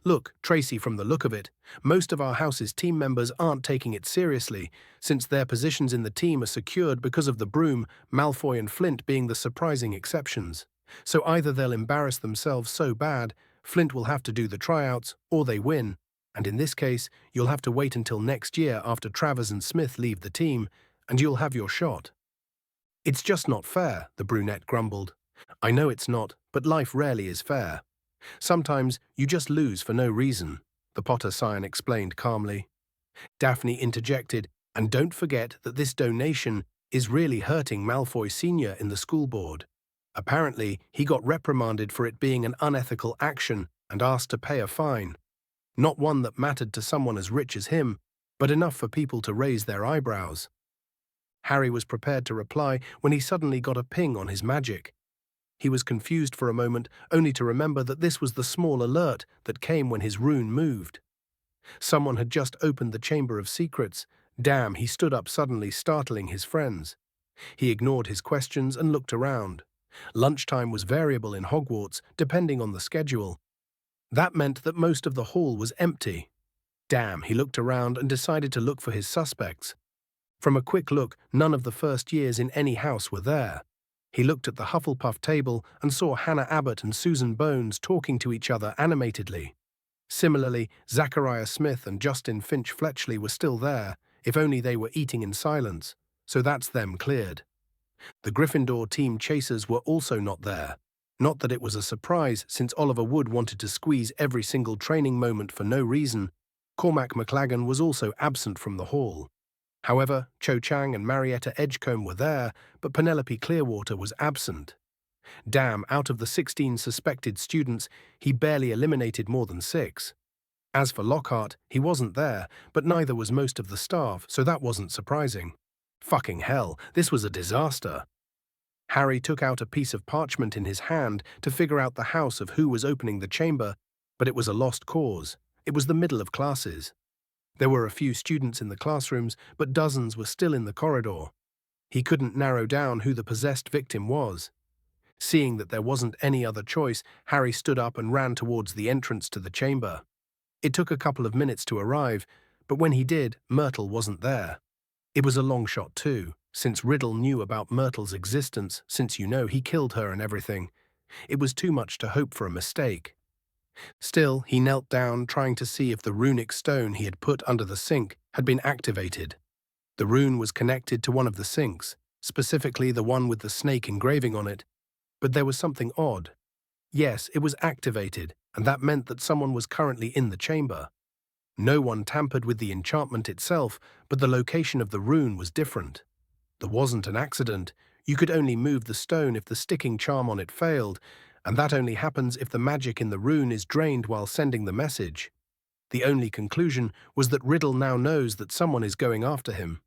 "Look, Tracy, from the look of it, most of our house's team members aren't taking it seriously, since their positions in the team are secured because of the broom, Malfoy and Flint being the surprising exceptions. So either they'll embarrass themselves so bad, Flint will have to do the tryouts, or they win, and in this case, you'll have to wait until next year after Travers and Smith leave the team, and you'll have your shot." "It's just not fair," the brunette grumbled. "I know it's not, but life rarely is fair. Sometimes you just lose for no reason," the Potter Scion explained calmly. Daphne interjected, "And don't forget that this donation is really hurting Malfoy Sr. in the school board. Apparently, he got reprimanded for it being an unethical action and asked to pay a fine. Not one that mattered to someone as rich as him, but enough for people to raise their eyebrows." Harry was prepared to reply when he suddenly got a ping on his magic. He was confused for a moment, only to remember that this was the small alert that came when his rune moved. Someone had just opened the Chamber of Secrets. Damn, he stood up suddenly, startling his friends. He ignored his questions and looked around. Lunchtime was variable in Hogwarts, depending on the schedule. That meant that most of the hall was empty. Damn, he looked around and decided to look for his suspects. From a quick look, none of the first years in any house were there. He looked at the Hufflepuff table and saw Hannah Abbott and Susan Bones talking to each other animatedly. Similarly, Zachariah Smith and Justin Finch Fletchley were still there, if only they were eating in silence, so that's them cleared. The Gryffindor team chasers were also not there. Not that it was a surprise, since Oliver Wood wanted to squeeze every single training moment for no reason. Cormac McLagan was also absent from the hall. However, Cho Chang and Marietta Edgecombe were there, but Penelope Clearwater was absent. Damn, out of the 16 suspected students, he barely eliminated more than 6. As for Lockhart, he wasn't there, but neither was most of the staff, so that wasn't surprising. Fucking hell, this was a disaster. Harry took out a piece of parchment in his hand to figure out the house of who was opening the chamber, but it was a lost cause. It was the middle of classes. There were a few students in the classrooms, but dozens were still in the corridor. He couldn't narrow down who the possessed victim was. Seeing that there wasn't any other choice, Harry stood up and ran towards the entrance to the chamber. It took a couple of minutes to arrive, but when he did, Myrtle wasn't there. It was a long shot too, since Riddle knew about Myrtle's existence, since he killed her and everything. It was too much to hope for a mistake. Still, he knelt down, trying to see if the runic stone he had put under the sink had been activated. The rune was connected to one of the sinks, specifically the one with the snake engraving on it, but there was something odd. Yes, it was activated, and that meant that someone was currently in the chamber. No one tampered with the enchantment itself, but the location of the rune was different. There wasn't an accident. You could only move the stone if the sticking charm on it failed, and that only happens if the magic in the rune is drained while sending the message. The only conclusion was that Riddle now knows that someone is going after him.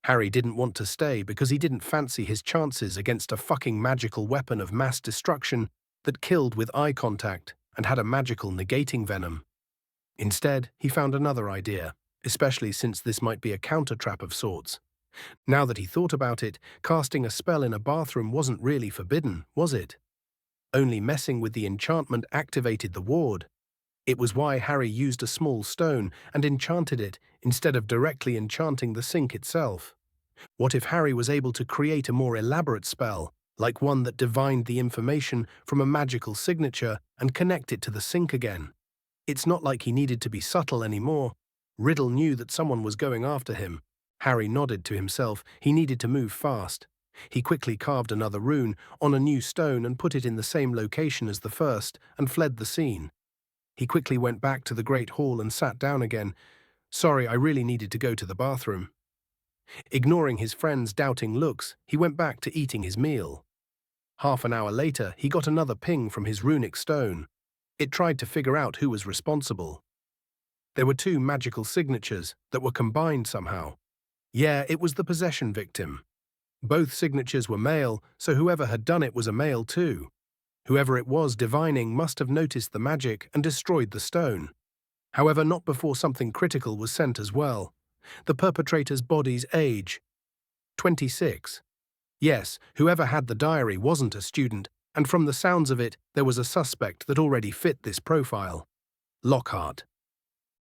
Harry didn't want to stay because he didn't fancy his chances against a fucking magical weapon of mass destruction that killed with eye contact and had a magical negating venom. Instead, he found another idea, especially since this might be a counter-trap of sorts. Now that he thought about it, casting a spell in a bathroom wasn't really forbidden, was it? Only messing with the enchantment activated the ward. It was why Harry used a small stone and enchanted it instead of directly enchanting the sink itself. What if Harry was able to create a more elaborate spell, like one that divined the information from a magical signature and connect it to the sink again? It's not like he needed to be subtle anymore. Riddle knew that someone was going after him. Harry nodded to himself. He needed to move fast. He quickly carved another rune on a new stone and put it in the same location as the first and fled the scene. He quickly went back to the Great Hall and sat down again. Sorry, I really needed to go to the bathroom. Ignoring his friend's doubting looks, he went back to eating his meal. Half an hour later, he got another ping from his runic stone. It tried to figure out who was responsible. There were 2 magical signatures that were combined somehow. Yeah, it was the possession victim. Both signatures were male, so whoever had done it was a male too. Whoever it was divining must have noticed the magic and destroyed the stone. However, not before something critical was sent as well. The perpetrator's body's age. 26. Yes, whoever had the diary wasn't a student, and from the sounds of it, there was a suspect that already fit this profile. Lockhart.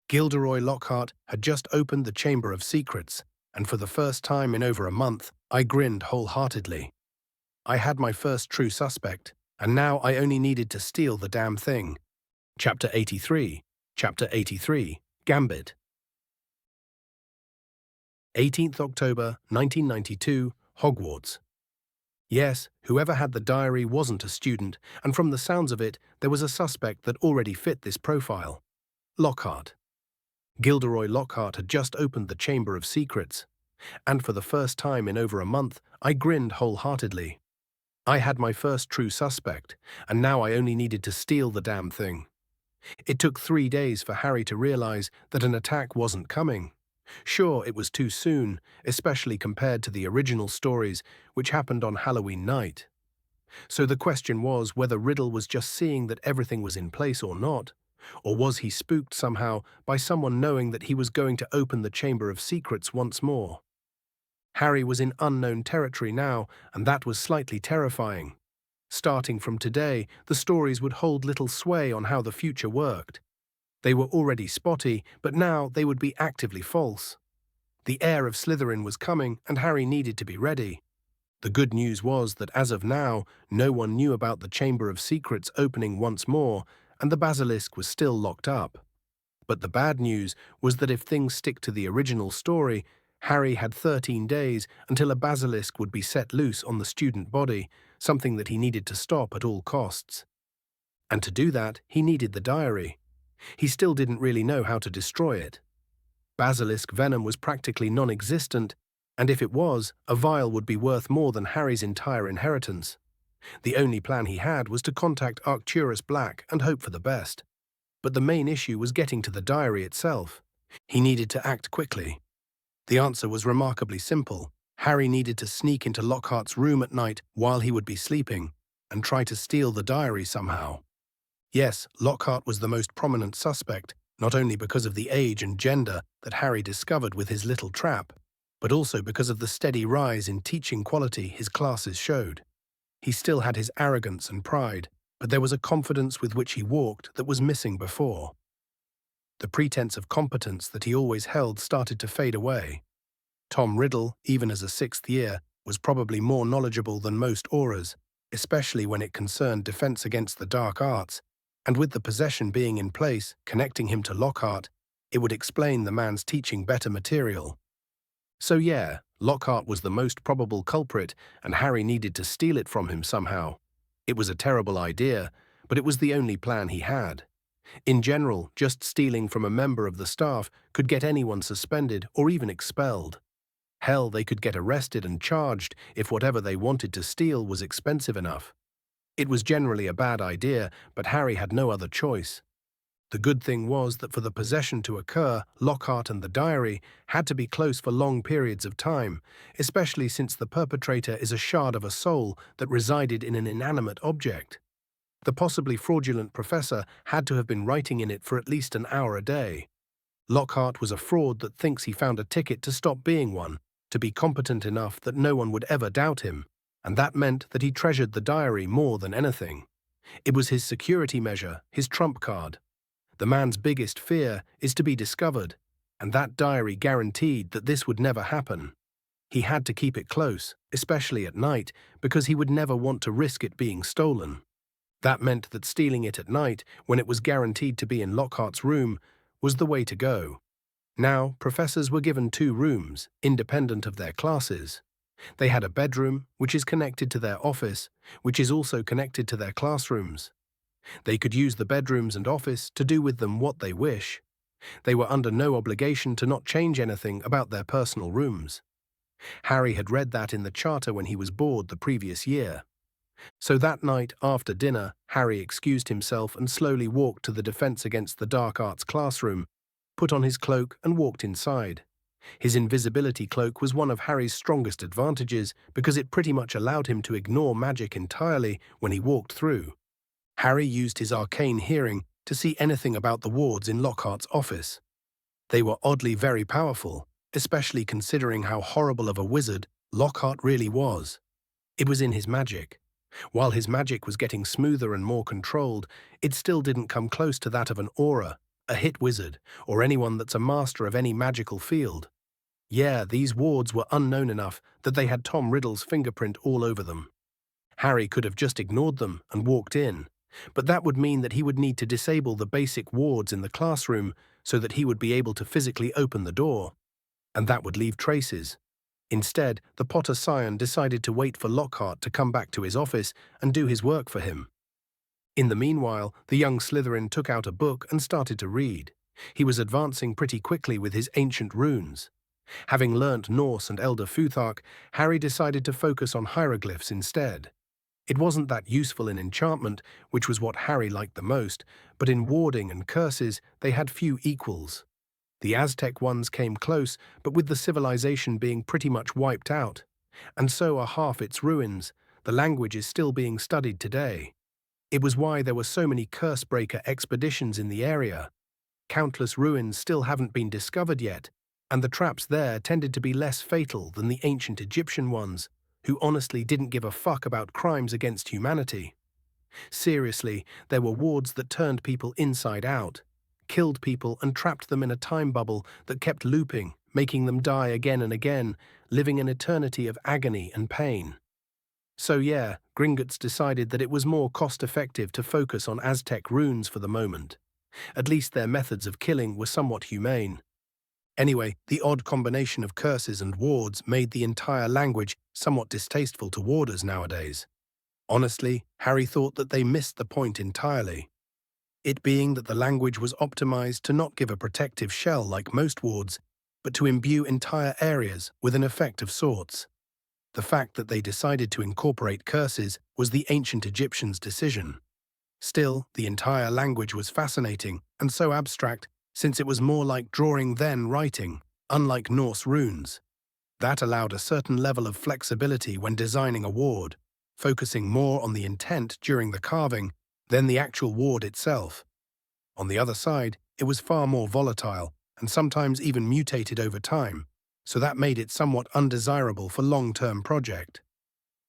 Gilderoy Lockhart had just opened the Chamber of Secrets, and for the first time in over a month, I grinned wholeheartedly. I had my first true suspect, and now I only needed to steal the damn thing. Chapter 83. Chapter 83. Gambit. 18th October, 1992, Hogwarts. Yes, whoever had the diary wasn't a student, and from the sounds of it, there was a suspect that already fit this profile. Lockhart. Gilderoy Lockhart had just opened the Chamber of Secrets, and for the first time in over a month, I grinned wholeheartedly. I had my first true suspect, and now I only needed to steal the damn thing. It took 3 days for Harry to realize that an attack wasn't coming. Sure, it was too soon, especially compared to the original stories, which happened on Halloween night. So the question was whether Riddle was just seeing that everything was in place or not, or was he spooked somehow by someone knowing that he was going to open the Chamber of Secrets once more? Harry was in unknown territory now, and that was slightly terrifying. Starting from today, the stories would hold little sway on how the future worked. They were already spotty, but now they would be actively false. The heir of Slytherin was coming, and Harry needed to be ready. The good news was that as of now, no one knew about the Chamber of Secrets opening once more, and the basilisk was still locked up. But the bad news was that if things stick to the original story, Harry had 13 days until a basilisk would be set loose on the student body, something that he needed to stop at all costs. And to do that, he needed the diary. He still didn't really know how to destroy it. Basilisk venom was practically non-existent, and if it was, a vial would be worth more than Harry's entire inheritance. The only plan he had was to contact Arcturus Black and hope for the best. But the main issue was getting to the diary itself. He needed to act quickly. The answer was remarkably simple. Harry needed to sneak into Lockhart's room at night while he would be sleeping and try to steal the diary somehow. Yes, Lockhart was the most prominent suspect, not only because of the age and gender that Harry discovered with his little trap, but also because of the steady rise in teaching quality his classes showed. He still had his arrogance and pride, but there was a confidence with which he walked that was missing before. The pretense of competence that he always held started to fade away. Tom Riddle, even as a sixth year, was probably more knowledgeable than most Aurors, especially when it concerned defense against the dark arts, and with the possession being in place, connecting him to Lockhart, it would explain the man's teaching better material. So yeah, Lockhart was the most probable culprit, and Harry needed to steal it from him somehow. It was a terrible idea, but it was the only plan he had. In general, just stealing from a member of the staff could get anyone suspended or even expelled. Hell, they could get arrested and charged if whatever they wanted to steal was expensive enough. It was generally a bad idea, but Harry had no other choice. The good thing was that for the possession to occur, Lockhart and the diary had to be close for long periods of time, especially since the perpetrator is a shard of a soul that resided in an inanimate object. The possibly fraudulent professor had to have been writing in it for at least an hour a day. Lockhart was a fraud that thinks he found a ticket to stop being one, to be competent enough that no one would ever doubt him, and that meant that he treasured the diary more than anything. It was his security measure, his trump card. The man's biggest fear is to be discovered, and that diary guaranteed that this would never happen. He had to keep it close, especially at night, because he would never want to risk it being stolen. That meant that stealing it at night, when it was guaranteed to be in Lockhart's room, was the way to go. Now, professors were given 2 rooms, independent of their classes. They had a bedroom, which is connected to their office, which is also connected to their classrooms. They could use the bedrooms and office to do with them what they wish. They were under no obligation to not change anything about their personal rooms. Harry had read that in the charter when he was bored the previous year. So that night, after dinner, Harry excused himself and slowly walked to the Defense Against the Dark Arts classroom, put on his cloak and walked inside. His invisibility cloak was one of Harry's strongest advantages because it pretty much allowed him to ignore magic entirely when he walked through. Harry used his arcane hearing to see anything about the wards in Lockhart's office. They were oddly very powerful, especially considering how horrible of a wizard Lockhart really was. It was in his magic. While his magic was getting smoother and more controlled, it still didn't come close to that of an aura, a hit wizard, or anyone that's a master of any magical field. Yeah, these wards were unknown enough that they had Tom Riddle's fingerprint all over them. Harry could have just ignored them and walked in, but that would mean that he would need to disable the basic wards in the classroom so that he would be able to physically open the door. And that would leave traces. Instead, the Potter Scion decided to wait for Lockhart to come back to his office and do his work for him. In the meanwhile, the young Slytherin took out a book and started to read. He was advancing pretty quickly with his ancient runes. Having learnt Norse and Elder Futhark, Harry decided to focus on hieroglyphs instead. It wasn't that useful in enchantment, which was what Harry liked the most, but in warding and curses they had few equals. The Aztec ones came close, but with the civilization being pretty much wiped out, and so are half its ruins, the language is still being studied today. It was why there were so many Cursebreaker expeditions in the area. Countless ruins still haven't been discovered yet, and the traps there tended to be less fatal than the ancient Egyptian ones, who honestly didn't give a fuck about crimes against humanity. Seriously, there were wards that turned people inside out, killed people and trapped them in a time bubble that kept looping, making them die again and again, living an eternity of agony and pain. So yeah, Gringotts decided that it was more cost-effective to focus on Aztec runes for the moment. At least their methods of killing were somewhat humane. Anyway, the odd combination of curses and wards made the entire language somewhat distasteful to warders nowadays. Honestly, Harry thought that they missed the point entirely. It being that the language was optimized to not give a protective shell like most wards, but to imbue entire areas with an effect of sorts. The fact that they decided to incorporate curses was the ancient Egyptians' decision. Still, the entire language was fascinating and so abstract, since it was more like drawing than writing, unlike Norse runes. That allowed a certain level of flexibility when designing a ward, focusing more on the intent during the carving than the actual ward itself. On the other side, it was far more volatile and sometimes even mutated over time, so that made it somewhat undesirable for long-term project.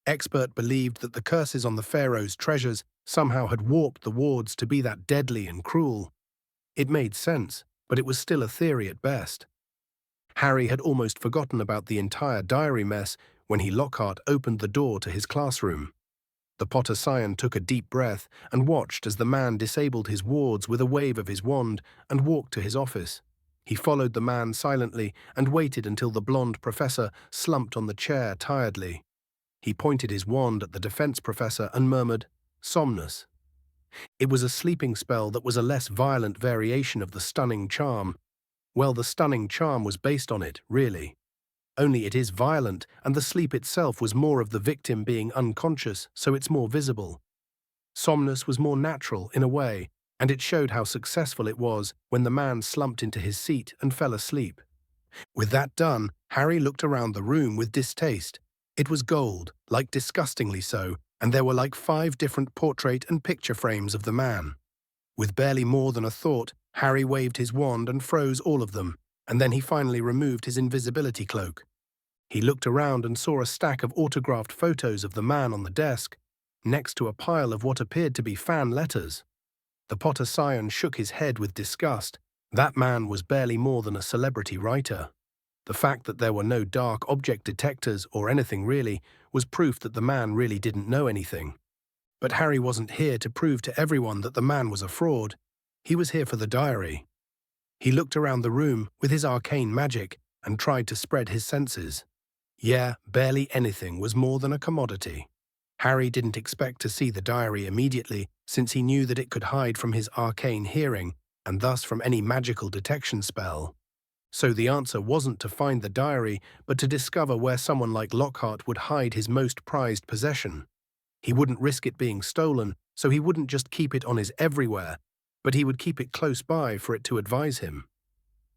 Expert believed that the curses on the pharaoh's treasures somehow had warped the wards to be that deadly and cruel. It made sense, but it was still a theory at best. Harry had almost forgotten about the entire diary mess when Lockhart opened the door to his classroom. The Potter Scion took a deep breath and watched as the man disabled his wards with a wave of his wand and walked to his office. He followed the man silently and waited until the blonde professor slumped on the chair tiredly. He pointed his wand at the defense professor and murmured, "Somnus." It was a sleeping spell that was a less violent variation of the stunning charm. Well, the stunning charm was based on it, really. Only it is violent, and the sleep itself was more of the victim being unconscious, so it's more visible. Somnus was more natural in a way, and it showed how successful it was when the man slumped into his seat and fell asleep. With that done, Harry looked around the room with distaste. It was gold, like disgustingly so, and there were like 5 different portrait and picture frames of the man. With barely more than a thought, Harry waved his wand and froze all of them, and then he finally removed his invisibility cloak. He looked around and saw a stack of autographed photos of the man on the desk, next to a pile of what appeared to be fan letters. The Potter Scion shook his head with disgust. That man was barely more than a celebrity writer. The fact that there were no dark object detectors or anything really was proof that the man really didn't know anything. But Harry wasn't here to prove to everyone that the man was a fraud. He was here for the diary. He looked around the room with his arcane magic and tried to spread his senses. Yeah, barely anything was more than a commodity. Harry didn't expect to see the diary immediately, since he knew that it could hide from his arcane hearing and thus from any magical detection spell. So the answer wasn't to find the diary, but to discover where someone like Lockhart would hide his most prized possession. He wouldn't risk it being stolen, so he wouldn't just keep it on his everywhere, but he would keep it close by for it to advise him.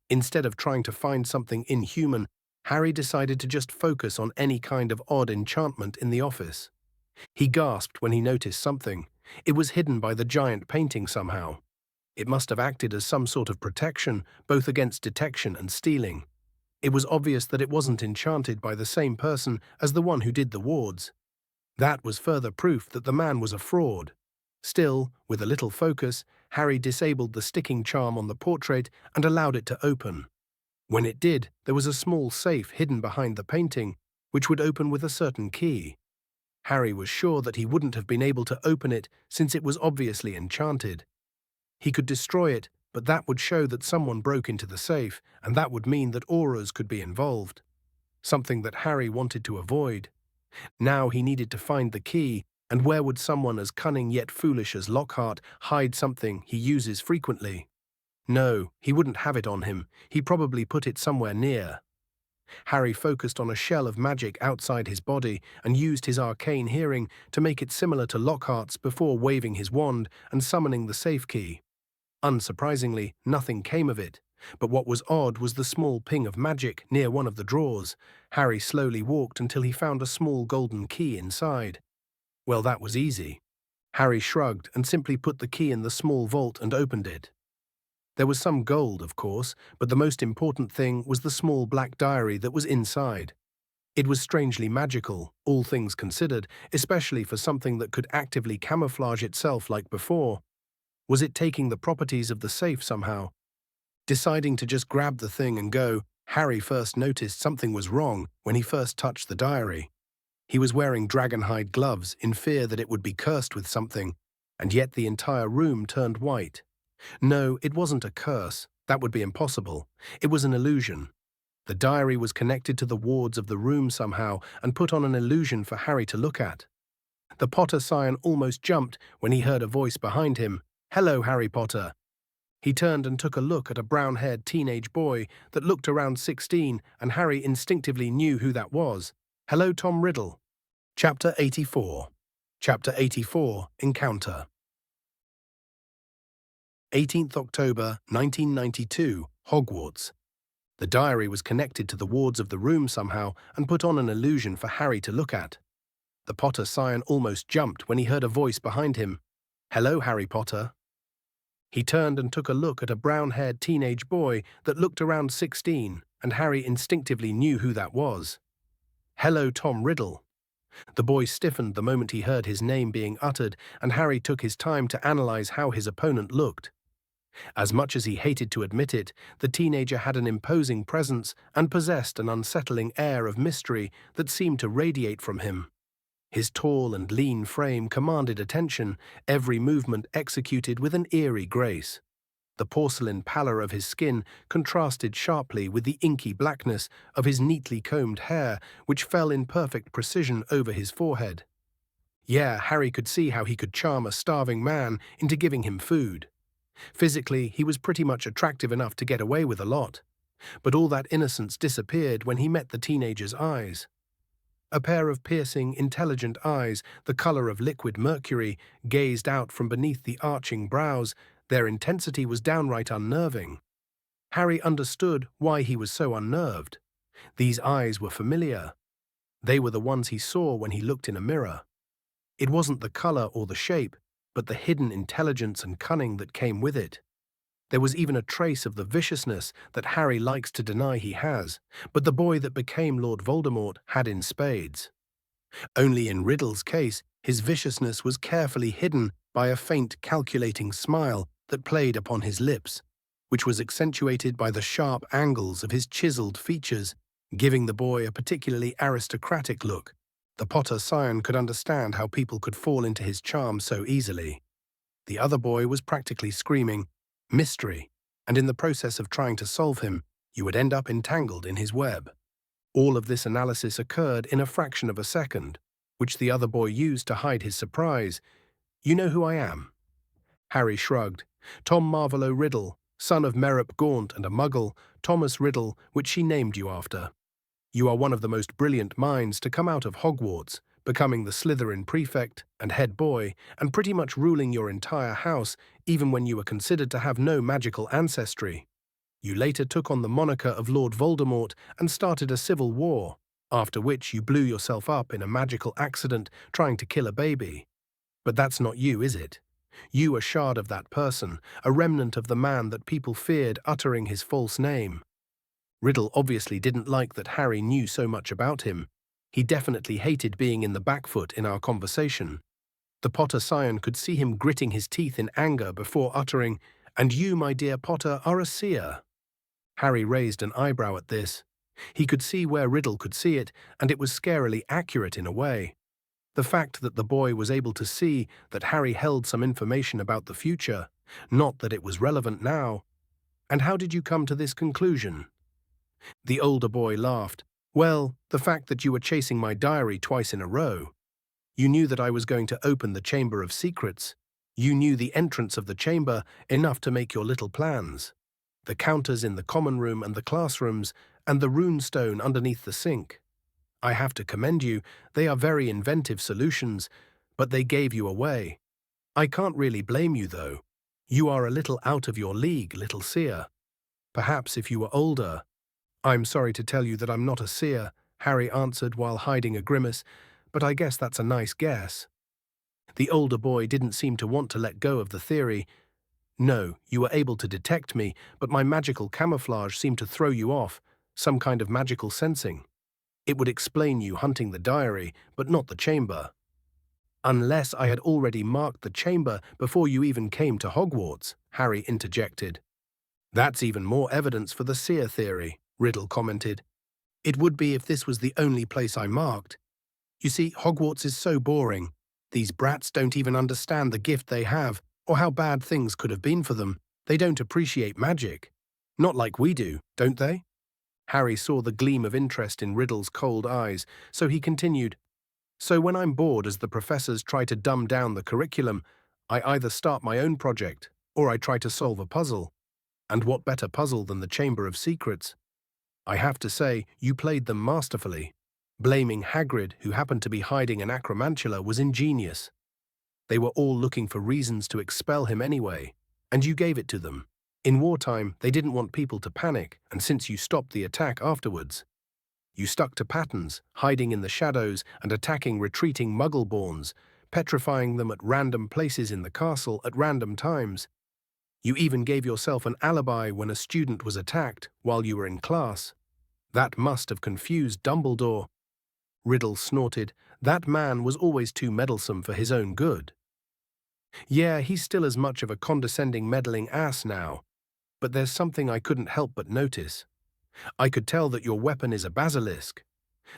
Instead of trying to find something inhuman, Harry decided to just focus on any kind of odd enchantment in the office. He gasped when he noticed something. It was hidden by the giant painting somehow. It must have acted as some sort of protection, both against detection and stealing. It was obvious that it wasn't enchanted by the same person as the one who did the wards. That was further proof that the man was a fraud. Still, with a little focus, Harry disabled the sticking charm on the portrait and allowed it to open. When it did, there was a small safe hidden behind the painting, which would open with a certain key. Harry was sure that he wouldn't have been able to open it since it was obviously enchanted. He could destroy it, but that would show that someone broke into the safe, and that would mean that auras could be involved. Something that Harry wanted to avoid. Now he needed to find the key, and where would someone as cunning yet foolish as Lockhart hide something he uses frequently? No, he wouldn't have it on him. He probably put it somewhere near. Harry focused on a shell of magic outside his body and used his arcane hearing to make it similar to Lockhart's before waving his wand and summoning the safe key. Unsurprisingly, nothing came of it, but what was odd was the small ping of magic near one of the drawers. Harry slowly walked until he found a small golden key inside. Well, that was easy. Harry shrugged and simply put the key in the small vault and opened it. There was some gold, of course, but the most important thing was the small black diary that was inside. It was strangely magical, all things considered, especially for something that could actively camouflage itself like before. Was it taking the properties of the safe somehow? Deciding to just grab the thing and go, Harry first noticed something was wrong when he first touched the diary. He was wearing dragonhide gloves in fear that it would be cursed with something, and yet the entire room turned white. No, it wasn't a curse. That would be impossible. It was an illusion. The diary was connected to the wards of the room somehow and put on an illusion for Harry to look at. The Potter Scion almost jumped when he heard a voice behind him. "Hello, Harry Potter." He turned and took a look at a brown-haired teenage boy that looked around 16, and Harry instinctively knew who that was. Hello, Tom Riddle. Chapter 84. Chapter 84, Encounter. 18th October, 1992, Hogwarts. The diary was connected to the wards of the room somehow and put on an illusion for Harry to look at. The Potter scion almost jumped when he heard a voice behind him. Hello, Harry Potter. He turned and took a look at a brown-haired teenage boy that looked around 16, and Harry instinctively knew who that was. Hello, Tom Riddle. The boy stiffened the moment he heard his name being uttered, and Harry took his time to analyze how his opponent looked. As much as he hated to admit it, the teenager had an imposing presence and possessed an unsettling air of mystery that seemed to radiate from him. His tall and lean frame commanded attention, every movement executed with an eerie grace. The porcelain pallor of his skin contrasted sharply with the inky blackness of his neatly combed hair, which fell in perfect precision over his forehead. Yeah, Harry could see how he could charm a starving man into giving him food. Physically, he was pretty much attractive enough to get away with a lot. But all that innocence disappeared when he met the teenager's eyes. A pair of piercing, intelligent eyes, the color of liquid mercury, gazed out from beneath the arching brows. Their intensity was downright unnerving. Harry understood why he was so unnerved. These eyes were familiar. They were the ones he saw when he looked in a mirror. It wasn't the color or the shape, but the hidden intelligence and cunning that came with it. There was even a trace of the viciousness that Harry likes to deny he has, but the boy that became Lord Voldemort had in spades. Only in Riddle's case, his viciousness was carefully hidden by a faint, calculating smile that played upon his lips, which was accentuated by the sharp angles of his chiseled features, giving the boy a particularly aristocratic look. The Potter scion could understand how people could fall into his charm so easily. The other boy was practically screaming, "Mystery," and in the process of trying to solve him, you would end up entangled in his web. All of this analysis occurred in a fraction of a second, which the other boy used to hide his surprise. "You know who I am?" Harry shrugged. "Tom Marvolo Riddle, son of Merop Gaunt and a Muggle, Thomas Riddle, which she named you after. You are one of the most brilliant minds to come out of Hogwarts, becoming the Slytherin prefect and head boy, and pretty much ruling your entire house, even when you were considered to have no magical ancestry. You later took on the moniker of Lord Voldemort and started a civil war, after which you blew yourself up in a magical accident trying to kill a baby. But that's not you, is it? You a shard of that person, a remnant of the man that people feared uttering his false name." Riddle obviously didn't like that Harry knew so much about him. He definitely hated being in the back foot in our conversation. The Potter scion could see him gritting his teeth in anger before uttering, "And you, my dear Potter, are a seer." Harry raised an eyebrow at this. He could see where Riddle could see it, and it was scarily accurate in a way. The fact that the boy was able to see that Harry held some information about the future, not that it was relevant now. "And how did you come to this conclusion?" The older boy laughed. "Well, the fact that you were chasing my diary twice in a row. You knew that I was going to open the Chamber of Secrets. You knew the entrance of the chamber enough to make your little plans. The counters in the common room and the classrooms, and the rune stone underneath the sink. I have to commend you, they are very inventive solutions, but they gave you away. I can't really blame you, though. You are a little out of your league, little seer. Perhaps if you were older—" "I'm sorry to tell you that I'm not a seer," Harry answered while hiding a grimace, "but I guess that's a nice guess." The older boy didn't seem to want to let go of the theory. "No, you were able to detect me, but my magical camouflage seemed to throw you off, some kind of magical sensing. It would explain you hunting the diary, but not the chamber." "Unless I had already marked the chamber before you even came to Hogwarts," Harry interjected. "That's even more evidence for the seer theory," Riddle commented. "It would be if this was the only place I marked. You see, Hogwarts is so boring. These brats don't even understand the gift they have, or how bad things could have been for them. They don't appreciate magic. Not like we do, don't they?" Harry saw the gleam of interest in Riddle's cold eyes, so he continued, "So when I'm bored as the professors try to dumb down the curriculum, I either start my own project, or I try to solve a puzzle. And what better puzzle than the Chamber of Secrets? I have to say, you played them masterfully." Blaming Hagrid, who happened to be hiding an acromantula, was ingenious. They were all looking for reasons to expel him anyway, and you gave it to them. In wartime, they didn't want people to panic, and since you stopped the attack afterwards, you stuck to patterns, hiding in the shadows and attacking retreating Muggleborns, petrifying them at random places in the castle at random times. You even gave yourself an alibi when a student was attacked while you were in class. That must have confused Dumbledore. Riddle snorted. That man was always too meddlesome for his own good. Yeah, he's still as much of a condescending meddling ass now, but there's something I couldn't help but notice. I could tell that your weapon is a basilisk.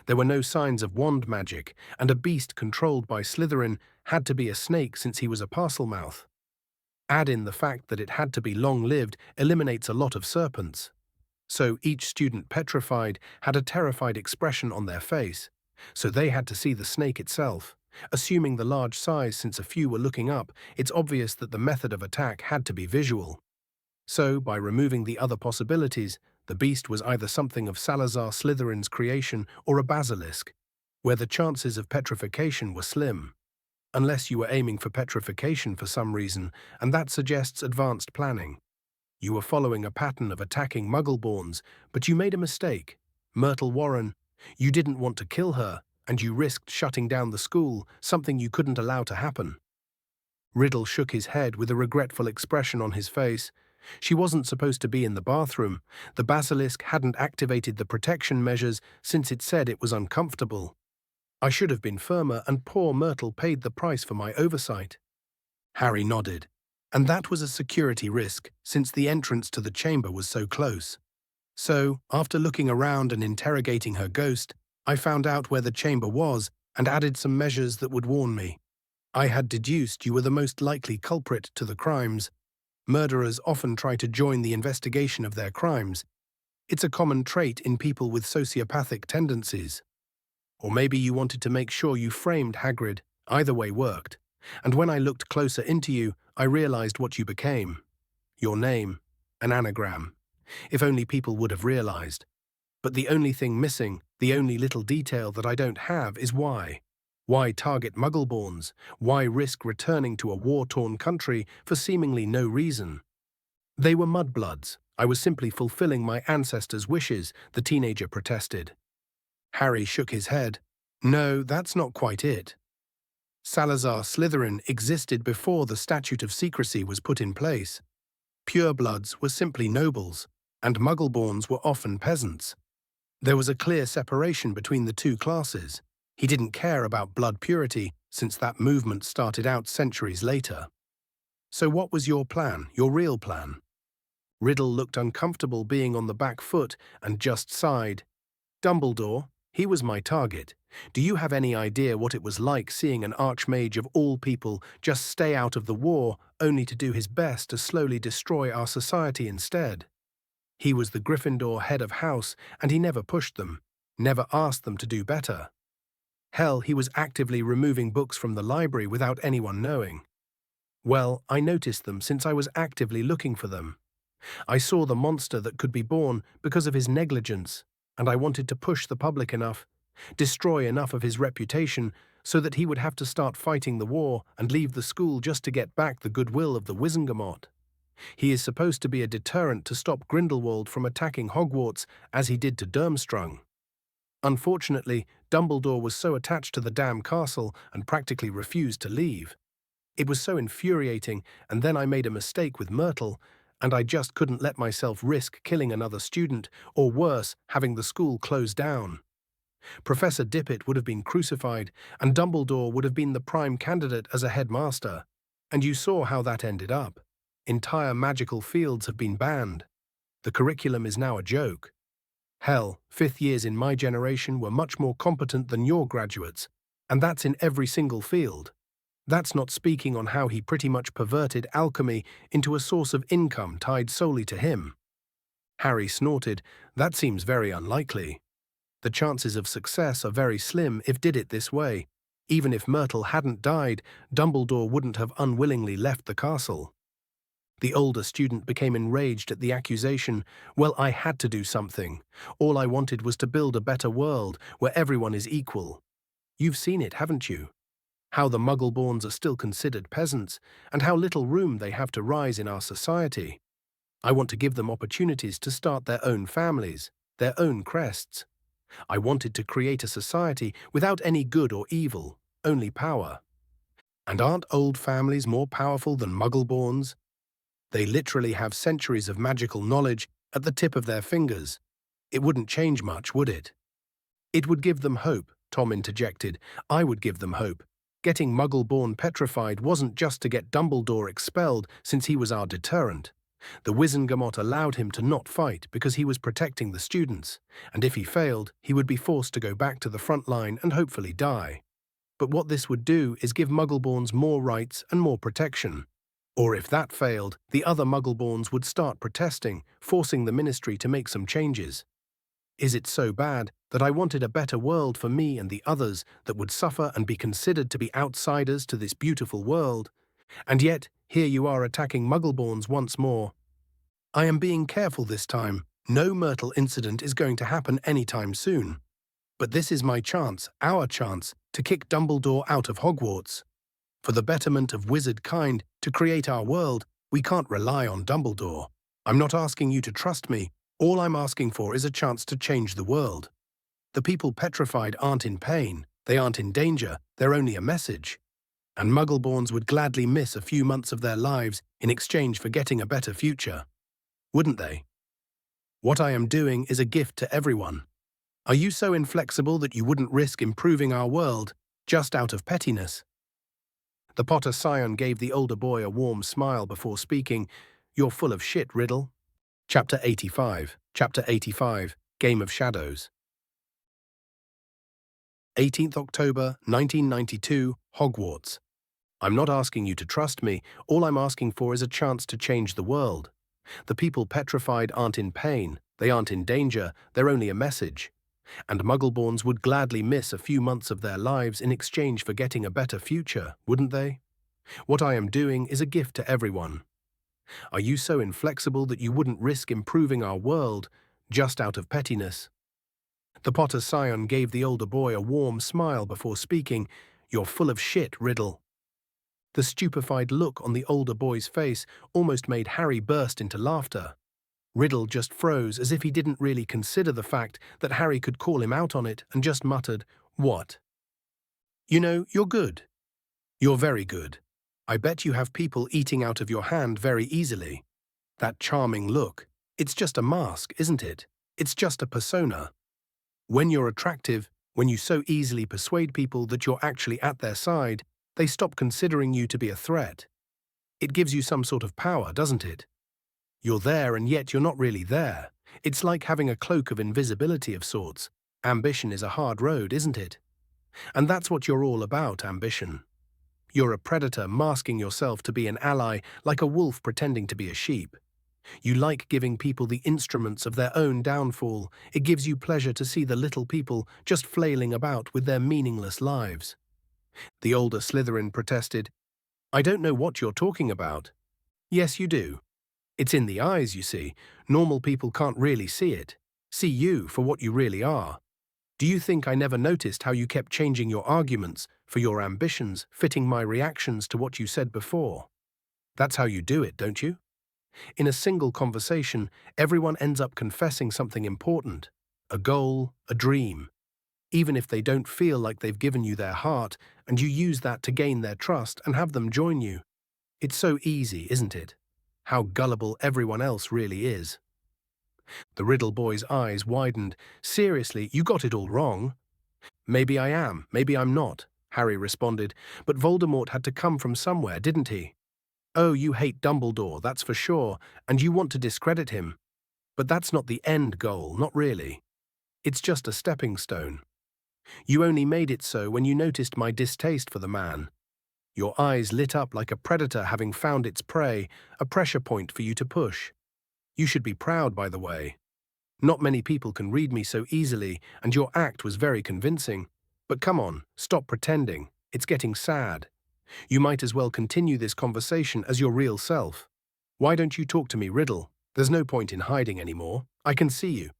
There were no signs of wand magic, and a beast controlled by Slytherin had to be a snake since he was a parselmouth. Add in the fact that it had to be long-lived eliminates a lot of serpents. So each student petrified had a terrified expression on their face, so they had to see the snake itself. Assuming the large size since a few were looking up, it's obvious that the method of attack had to be visual. So, by removing the other possibilities, the beast was either something of Salazar Slytherin's creation or a basilisk, where the chances of petrification were slim. Unless you were aiming for petrification for some reason, and that suggests advanced planning. You were following a pattern of attacking Muggleborns, but you made a mistake. Myrtle Warren, you didn't want to kill her, and you risked shutting down the school, something you couldn't allow to happen. Riddle shook his head with a regretful expression on his face. She wasn't supposed to be in the bathroom. The basilisk hadn't activated the protection measures since it said it was uncomfortable. I should have been firmer, and poor Myrtle paid the price for my oversight. Harry nodded. And that was a security risk, since the entrance to the chamber was so close. So, after looking around and interrogating her ghost, I found out where the chamber was and added some measures that would warn me. I had deduced you were the most likely culprit to the crimes. Murderers often try to join the investigation of their crimes. It's a common trait in people with sociopathic tendencies. Or maybe you wanted to make sure you framed Hagrid. Either way worked. And when I looked closer into you, I realized what you became. Your name, an anagram. If only people would have realized. But the only thing missing, the only little detail that I don't have is why. Why target Muggleborns? Why risk returning to a war-torn country for seemingly no reason? They were mudbloods. I was simply fulfilling my ancestors' wishes, the teenager protested. Harry shook his head. No, that's not quite it. Salazar Slytherin existed before the Statute of Secrecy was put in place. Purebloods were simply nobles, and Muggleborns were often peasants. There was a clear separation between the two classes. He didn't care about blood purity, since that movement started out centuries later. So what was your plan, your real plan? Riddle looked uncomfortable being on the back foot and just sighed. Dumbledore, he was my target. Do you have any idea what it was like seeing an archmage of all people just stay out of the war, only to do his best to slowly destroy our society instead? He was the Gryffindor head of house, and he never pushed them, never asked them to do better. Hell, he was actively removing books from the library without anyone knowing. Well, I noticed them since I was actively looking for them. I saw the monster that could be born because of his negligence, and I wanted to push the public enough, destroy enough of his reputation so that he would have to start fighting the war and leave the school just to get back the goodwill of the Wizengamot. He is supposed to be a deterrent to stop Grindelwald from attacking Hogwarts as he did to Durmstrang. Unfortunately, Dumbledore was so attached to the damn castle and practically refused to leave. It was so infuriating, and then I made a mistake with Myrtle, and I just couldn't let myself risk killing another student, or worse, having the school closed down. Professor Dippet would have been crucified, and Dumbledore would have been the prime candidate as a headmaster. And you saw how that ended up. Entire magical fields have been banned. The curriculum is now a joke. Hell, fifth years in my generation were much more competent than your graduates, and that's in every single field. That's not speaking on how he pretty much perverted alchemy into a source of income tied solely to him. Harry snorted. That seems very unlikely. The chances of success are very slim if did it this way. Even if Myrtle hadn't died, Dumbledore wouldn't have unwillingly left the castle. The older student became enraged at the accusation. Well, I had to do something. All I wanted was to build a better world where everyone is equal. You've seen it, haven't you? How the Muggle-borns are still considered peasants, and how little room they have to rise in our society. I want to give them opportunities to start their own families, their own crests. I wanted to create a society without any good or evil, only power. And aren't old families more powerful than Muggle-borns? They literally have centuries of magical knowledge at the tip of their fingers. It wouldn't change much, would it? It would give them hope, Tom interjected. I would give them hope. Getting Muggle-born petrified wasn't just to get Dumbledore expelled, since he was our deterrent. The Wizengamot allowed him to not fight because he was protecting the students, and if he failed, he would be forced to go back to the front line and hopefully die. But what this would do is give Muggle-borns more rights and more protection. Or if that failed, the other Muggle-borns would start protesting, forcing the Ministry to make some changes. Is it so bad that I wanted a better world for me and the others that would suffer and be considered to be outsiders to this beautiful world? And yet, here you are attacking Muggle-borns once more. I am being careful this time. No Myrtle incident is going to happen anytime soon. But this is my chance, our chance, to kick Dumbledore out of Hogwarts. For the betterment of wizard kind, to create our world, we can't rely on Dumbledore. I'm not asking you to trust me. All I'm asking for is a chance to change the world. The people petrified aren't in pain, they aren't in danger, they're only a message. And Muggle-borns would gladly miss a few months of their lives in exchange for getting a better future. Wouldn't they? What I am doing is a gift to everyone. Are you so inflexible that you wouldn't risk improving our world just out of pettiness? The Potter Scion gave the older boy a warm smile before speaking. You're full of shit, Riddle. Chapter 85. Chapter 85. Game of Shadows. 18th October, 1992, Hogwarts. I'm not asking you to trust me. All I'm asking for is a chance to change the world. The people petrified aren't in pain, they aren't in danger, they're only a message. And Muggle-borns would gladly miss a few months of their lives in exchange for getting a better future, wouldn't they? What I am doing is a gift to everyone. Are you so inflexible that you wouldn't risk improving our world just out of pettiness? The Potter Scion gave the older boy a warm smile before speaking. You're full of shit, Riddle. The stupefied look on the older boy's face almost made Harry burst into laughter. Riddle just froze as if he didn't really consider the fact that Harry could call him out on it and just muttered, "What? You know, you're good. You're very good. I bet you have people eating out of your hand very easily. That charming look, it's just a mask, isn't it? It's just a persona. When you're attractive, when you so easily persuade people that you're actually at their side, they stop considering you to be a threat. It gives you some sort of power, doesn't it? You're there and yet you're not really there. It's like having a cloak of invisibility of sorts. Ambition is a hard road, isn't it? And that's what you're all about, ambition. You're a predator masking yourself to be an ally, like a wolf pretending to be a sheep. You like giving people the instruments of their own downfall. It gives you pleasure to see the little people just flailing about with their meaningless lives. The older Slytherin protested. I don't know what you're talking about. Yes, you do. It's in the eyes, you see. Normal people can't really see it. See you for what you really are. Do you think I never noticed how you kept changing your arguments for your ambitions, fitting my reactions to what you said before? That's how you do it, don't you? In a single conversation, everyone ends up confessing something important, a goal, a dream. Even if they don't feel like they've given you their heart, and you use that to gain their trust and have them join you. It's so easy, isn't it? How gullible everyone else really is. The Riddle boy's eyes widened. Seriously, you got it all wrong. Maybe I am, maybe I'm not, Harry responded, but Voldemort had to come from somewhere, didn't he? Oh, you hate Dumbledore, that's for sure, and you want to discredit him. But that's not the end goal, not really. It's just a stepping stone. You only made it so when you noticed my distaste for the man. Your eyes lit up like a predator having found its prey, a pressure point for you to push. You should be proud, by the way. Not many people can read me so easily, and your act was very convincing. But come on, stop pretending. It's getting sad. You might as well continue this conversation as your real self. Why don't you talk to me, Riddle? There's no point in hiding anymore. I can see you.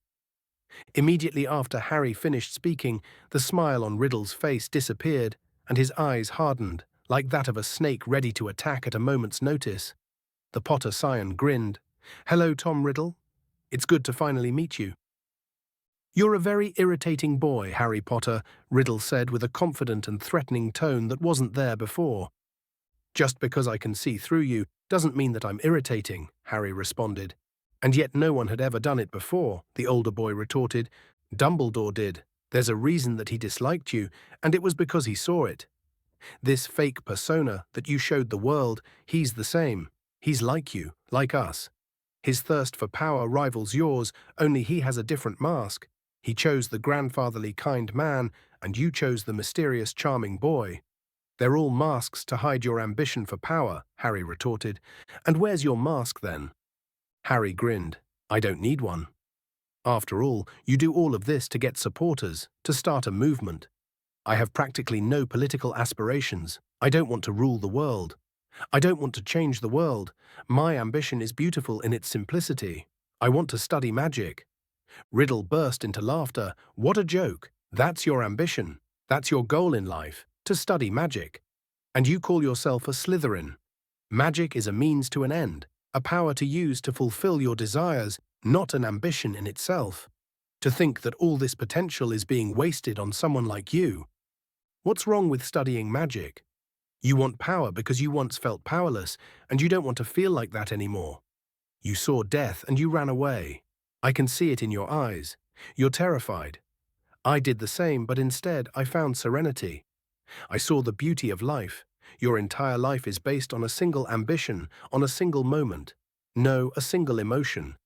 Immediately after Harry finished speaking, the smile on Riddle's face disappeared, and his eyes hardened, like that of a snake ready to attack at a moment's notice. The Potter Scion grinned. "Hello, Tom Riddle. It's good to finally meet you." "You're a very irritating boy, Harry Potter," Riddle said with a confident and threatening tone that wasn't there before. "Just because I can see through you doesn't mean that I'm irritating," Harry responded. "And yet no one had ever done it before," the older boy retorted. "Dumbledore did. There's a reason that he disliked you, and it was because he saw it. This fake persona that you showed the world, he's the same. He's like you, like us. His thirst for power rivals yours, only he has a different mask. He chose the grandfatherly kind man, and you chose the mysterious charming boy. They're all masks to hide your ambition for power," Harry retorted. "And where's your mask then?" Harry grinned. "I don't need one. After all, you do all of this to get supporters, to start a movement. I have practically no political aspirations. I don't want to rule the world. I don't want to change the world. My ambition is beautiful in its simplicity. I want to study magic." Riddle burst into laughter. "What a joke! That's your ambition. That's your goal in life, to study magic. And you call yourself a Slytherin. Magic is a means to an end, a power to use to fulfill your desires, not an ambition in itself. To think that all this potential is being wasted on someone like you. What's wrong with studying magic? You want power because you once felt powerless, and you don't want to feel like that anymore. You saw death and you ran away. I can see it in your eyes. You're terrified. I did the same, but instead I found serenity. I saw the beauty of life. Your entire life is based on a single ambition, on a single moment. No, a single emotion.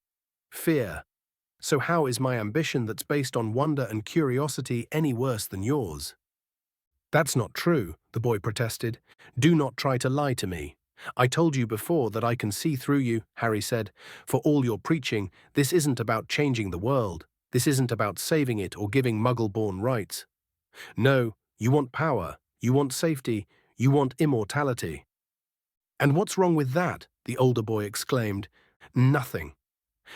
Fear. So how is my ambition that's based on wonder and curiosity any worse than yours?" "That's not true," the boy protested. "Do not try to lie to me. I told you before that I can see through you," Harry said. "For all your preaching, this isn't about changing the world. This isn't about saving it or giving Muggle-born rights. No, you want power, you want safety, you want immortality." "And what's wrong with that?" the older boy exclaimed. "Nothing.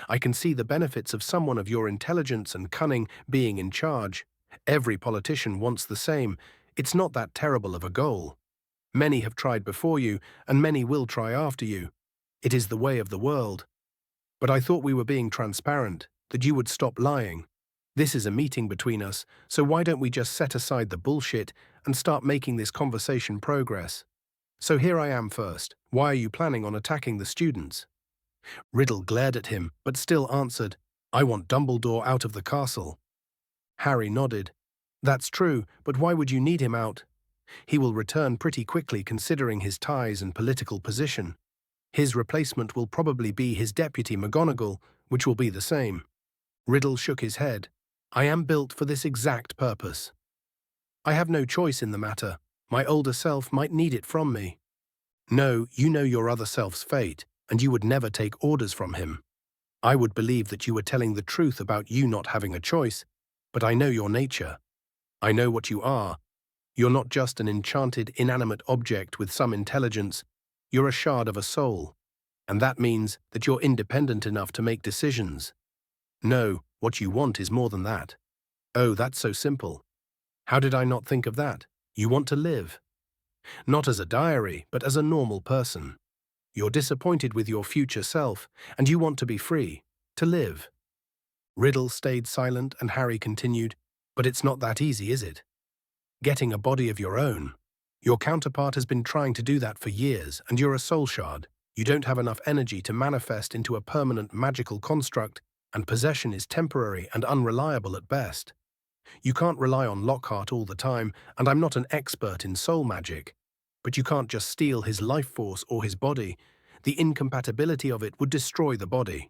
I can see the benefits of someone of your intelligence and cunning being in charge. Every politician wants the same. It's not that terrible of a goal. Many have tried before you, and many will try after you. It is the way of the world. But I thought we were being transparent, that you would stop lying. This is a meeting between us, so why don't we just set aside the bullshit and start making this conversation progress? So here I am first. Why are you planning on attacking the students?" Riddle glared at him, but still answered, "I want Dumbledore out of the castle." Harry nodded. "That's true, but why would you need him out? He will return pretty quickly considering his ties and political position. His replacement will probably be his deputy McGonagall, which will be the same." Riddle shook his head. "I am built for this exact purpose. I have no choice in the matter. My older self might need it from me." "No, you know your other self's fate, and you would never take orders from him. I would believe that you were telling the truth about you not having a choice, but I know your nature. I know what you are. You're not just an enchanted, inanimate object with some intelligence. You're a shard of a soul. And that means that you're independent enough to make decisions. No, what you want is more than that." "Oh, that's so simple. How did I not think of that? You want to live. Not as a diary, but as a normal person. You're disappointed with your future self, and you want to be free, to live." Riddle stayed silent, and Harry continued, "But it's not that easy, is it? Getting a body of your own. Your counterpart has been trying to do that for years, and you're a soul shard. You don't have enough energy to manifest into a permanent magical construct, and possession is temporary and unreliable at best. You can't rely on Lockhart all the time, and I'm not an expert in soul magic. But you can't just steal his life force or his body. The incompatibility of it would destroy the body.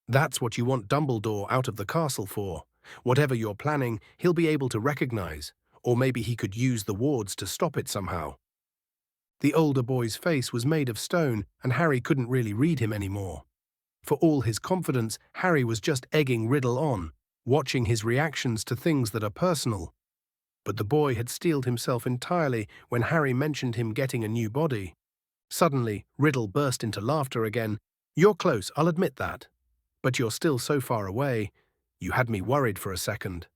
That's what you want Dumbledore out of the castle for. Whatever you're planning, he'll be able to recognize, or maybe he could use the wards to stop it somehow." The older boy's face was made of stone, and Harry couldn't really read him anymore. For all his confidence, Harry was just egging Riddle on, watching his reactions to things that are personal. But the boy had steeled himself entirely when Harry mentioned him getting a new body. Suddenly, Riddle burst into laughter again. You're close, I'll admit that. But you're still so far away. You had me worried for a second.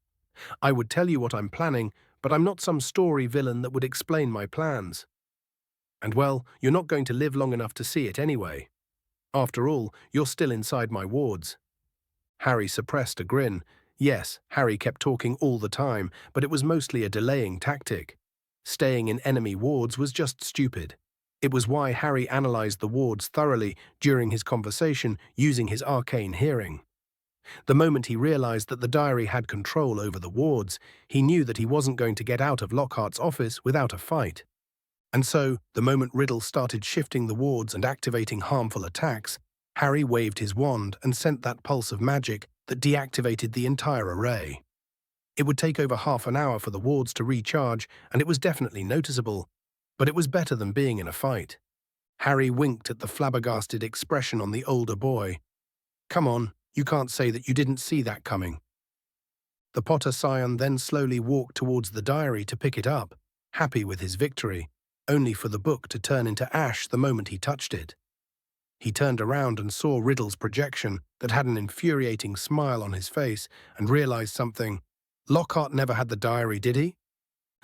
I would tell you what I'm planning, but I'm not some story villain that would explain my plans. And well, you're not going to live long enough to see it anyway. After all, you're still inside my wards. Harry suppressed a grin. Yes, Harry kept talking all the time, but it was mostly a delaying tactic. Staying in enemy wards was just stupid. It was why Harry analyzed the wards thoroughly during his conversation using his arcane hearing. The moment he realized that the diary had control over the wards, he knew that he wasn't going to get out of Lockhart's office without a fight. And so, the moment Riddle started shifting the wards and activating harmful attacks, Harry waved his wand and sent that pulse of magic that deactivated the entire array. It would take over half an hour for the wards to recharge, and it was definitely noticeable, but it was better than being in a fight. Harry winked at the flabbergasted expression on the older boy. Come on, you can't say that you didn't see that coming. The Potter scion then slowly walked towards the diary to pick it up, happy with his victory, only for the book to turn into ash the moment he touched it. He turned around and saw Riddle's projection that had an infuriating smile on his face and realized something. Lockhart never had the diary, did he?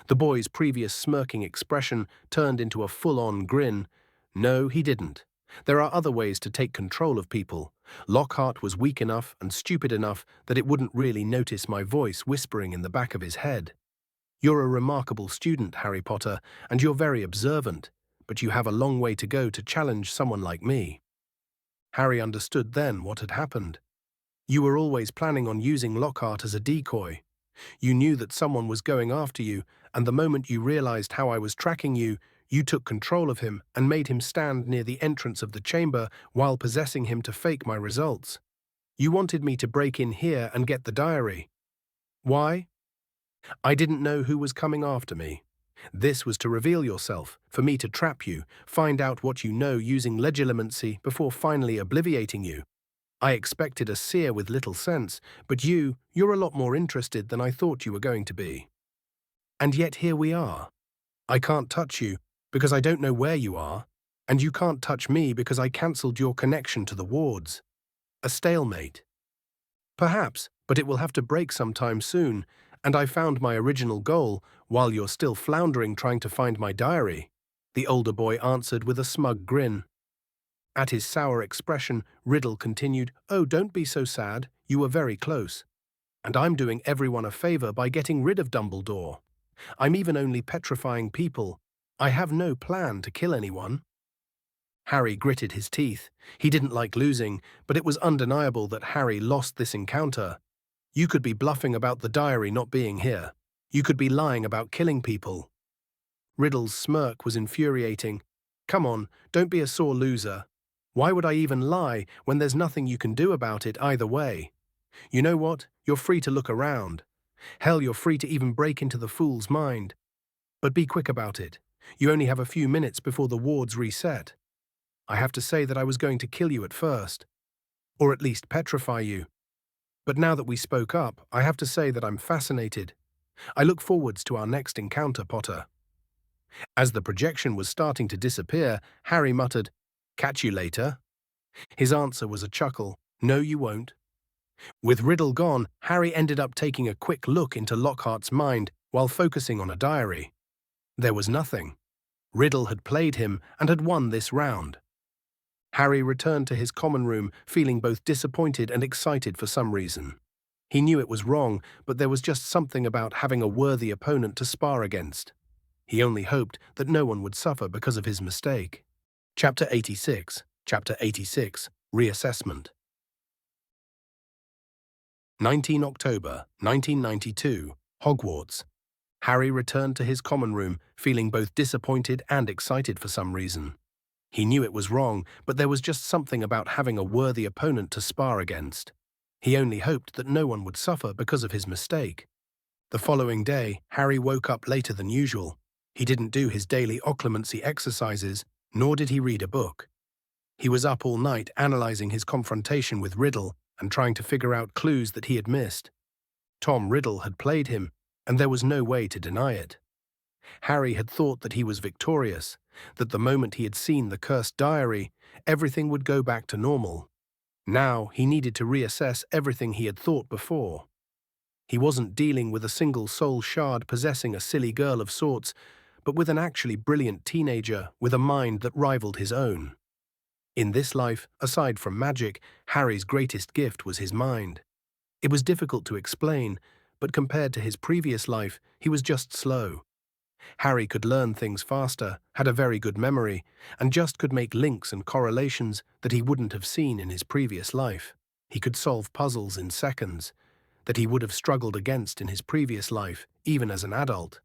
The boy's previous smirking expression turned into a full-on grin. No, he didn't. There are other ways to take control of people. Lockhart was weak enough and stupid enough that it wouldn't really notice my voice whispering in the back of his head. You're a remarkable student, Harry Potter, and you're very observant, but you have a long way to go to challenge someone like me. Harry understood then what had happened. You were always planning on using Lockhart as a decoy. You knew that someone was going after you, and the moment you realized how I was tracking you, you took control of him and made him stand near the entrance of the chamber while possessing him to fake my results. You wanted me to break in here and get the diary. Why? I didn't know who was coming after me. This was to reveal yourself, for me to trap you, find out what you know using legilimency before finally obliviating you. I expected a seer with little sense, but you're a lot more interested than I thought you were going to be. And yet here we are. I can't touch you because I don't know where you are, and you can't touch me because I cancelled your connection to the wards. A stalemate. Perhaps, but it will have to break sometime soon, and I found my original goal while you're still floundering trying to find my diary, the older boy answered with a smug grin. At his sour expression, Riddle continued, Oh, don't be so sad, you were very close. And I'm doing everyone a favor by getting rid of Dumbledore. I'm even only petrifying people. I have no plan to kill anyone. Harry gritted his teeth. He didn't like losing, but it was undeniable that Harry lost this encounter. You could be bluffing about the diary not being here. You could be lying about killing people. Riddle's smirk was infuriating. Come on, don't be a sore loser. Why would I even lie when there's nothing you can do about it either way? You know what? You're free to look around. Hell, you're free to even break into the fool's mind. But be quick about it. You only have a few minutes before the wards reset. I have to say that I was going to kill you at first. Or at least petrify you. But now that we spoke up, I have to say that I'm fascinated. I look forwards to our next encounter, Potter. As the projection was starting to disappear, Harry muttered, Catch you later. His answer was a chuckle. No, you won't. With Riddle gone, Harry ended up taking a quick look into Lockhart's mind while focusing on a diary. There was nothing. Riddle had played him and had won this round. Harry returned to his common room, feeling both disappointed and excited for some reason. He knew it was wrong, but there was just something about having a worthy opponent to spar against. He only hoped that no one would suffer because of his mistake. Chapter 86. Chapter 86. Reassessment. 19 October 1992, Hogwarts. Harry returned to his common room, feeling both disappointed and excited for some reason. He knew it was wrong, but there was just something about having a worthy opponent to spar against. He only hoped that no one would suffer because of his mistake. The following day, Harry woke up later than usual. He didn't do his daily occlumency exercises, nor did he read a book. He was up all night analyzing his confrontation with Riddle and trying to figure out clues that he had missed. Tom Riddle had played him, and there was no way to deny it. Harry had thought that he was victorious, that the moment he had seen the cursed diary, everything would go back to normal. Now he needed to reassess everything he had thought before. He wasn't dealing with a single soul shard possessing a silly girl of sorts, but with an actually brilliant teenager with a mind that rivaled his own. In this life, aside from magic, Harry's greatest gift was his mind. It was difficult to explain, but compared to his previous life, he was just slow. Harry could learn things faster, had a very good memory, and just could make links and correlations that he wouldn't have seen in his previous life. He could solve puzzles in seconds that he would have struggled against in his previous life, even as an adult.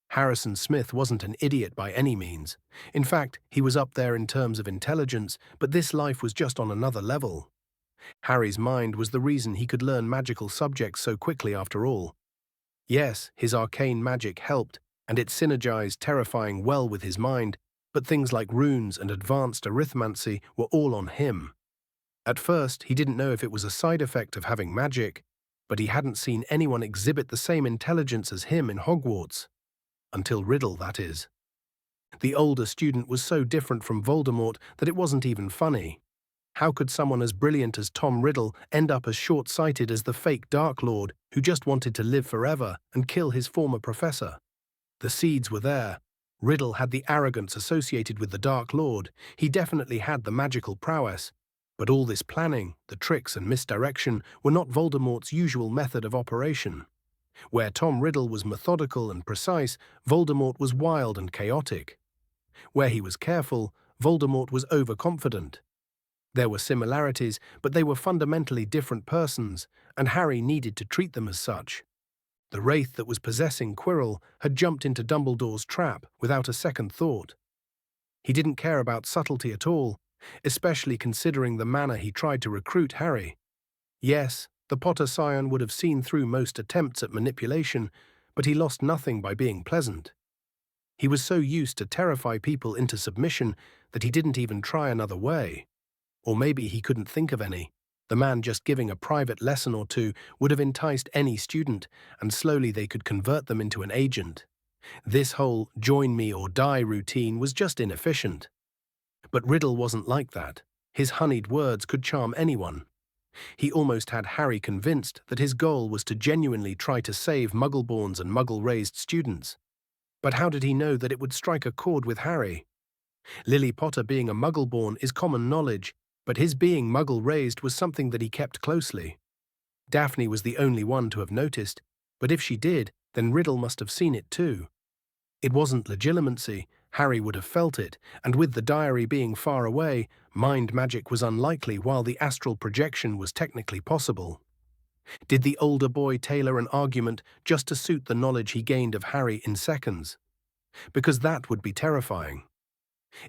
Harrison Smith wasn't an idiot by any means. In fact, he was up there in terms of intelligence, but this life was just on another level. Harry's mind was the reason he could learn magical subjects so quickly after all. Yes, his arcane magic helped, and it synergized terrifying well with his mind, but things like runes and advanced arithmancy were all on him. At first, he didn't know if it was a side effect of having magic, but he hadn't seen anyone exhibit the same intelligence as him in Hogwarts. Until Riddle, that is. The older student was so different from Voldemort that it wasn't even funny. How could someone as brilliant as Tom Riddle end up as short-sighted as the fake Dark Lord who just wanted to live forever and kill his former professor? The seeds were there. Riddle had the arrogance associated with the Dark Lord. He definitely had the magical prowess. But all this planning, the tricks and misdirection were not Voldemort's usual method of operation. Where Tom Riddle was methodical and precise, Voldemort was wild and chaotic. Where he was careful, Voldemort was overconfident. There were similarities, but they were fundamentally different persons, and Harry needed to treat them as such. The wraith that was possessing Quirrell had jumped into Dumbledore's trap without a second thought. He didn't care about subtlety at all, especially considering the manner he tried to recruit Harry. Yes, the Potter scion would have seen through most attempts at manipulation, but he lost nothing by being pleasant. He was so used to terrify people into submission that he didn't even try another way. Or maybe he couldn't think of any. The man just giving a private lesson or two would have enticed any student, and slowly they could convert them into an agent. This whole join me or die routine was just inefficient. But Riddle wasn't like that. His honeyed words could charm anyone. He almost had Harry convinced that his goal was to genuinely try to save Muggle-borns and Muggle-raised students. But how did he know that it would strike a chord with Harry? Lily Potter being a Muggle-born is common knowledge, but his being Muggle-raised was something that he kept closely. Daphne was the only one to have noticed, but if she did, then Riddle must have seen it too. It wasn't legilimency, Harry would have felt it, and with the diary being far away, mind magic was unlikely while the astral projection was technically possible. Did the older boy tailor an argument just to suit the knowledge he gained of Harry in seconds? Because that would be terrifying.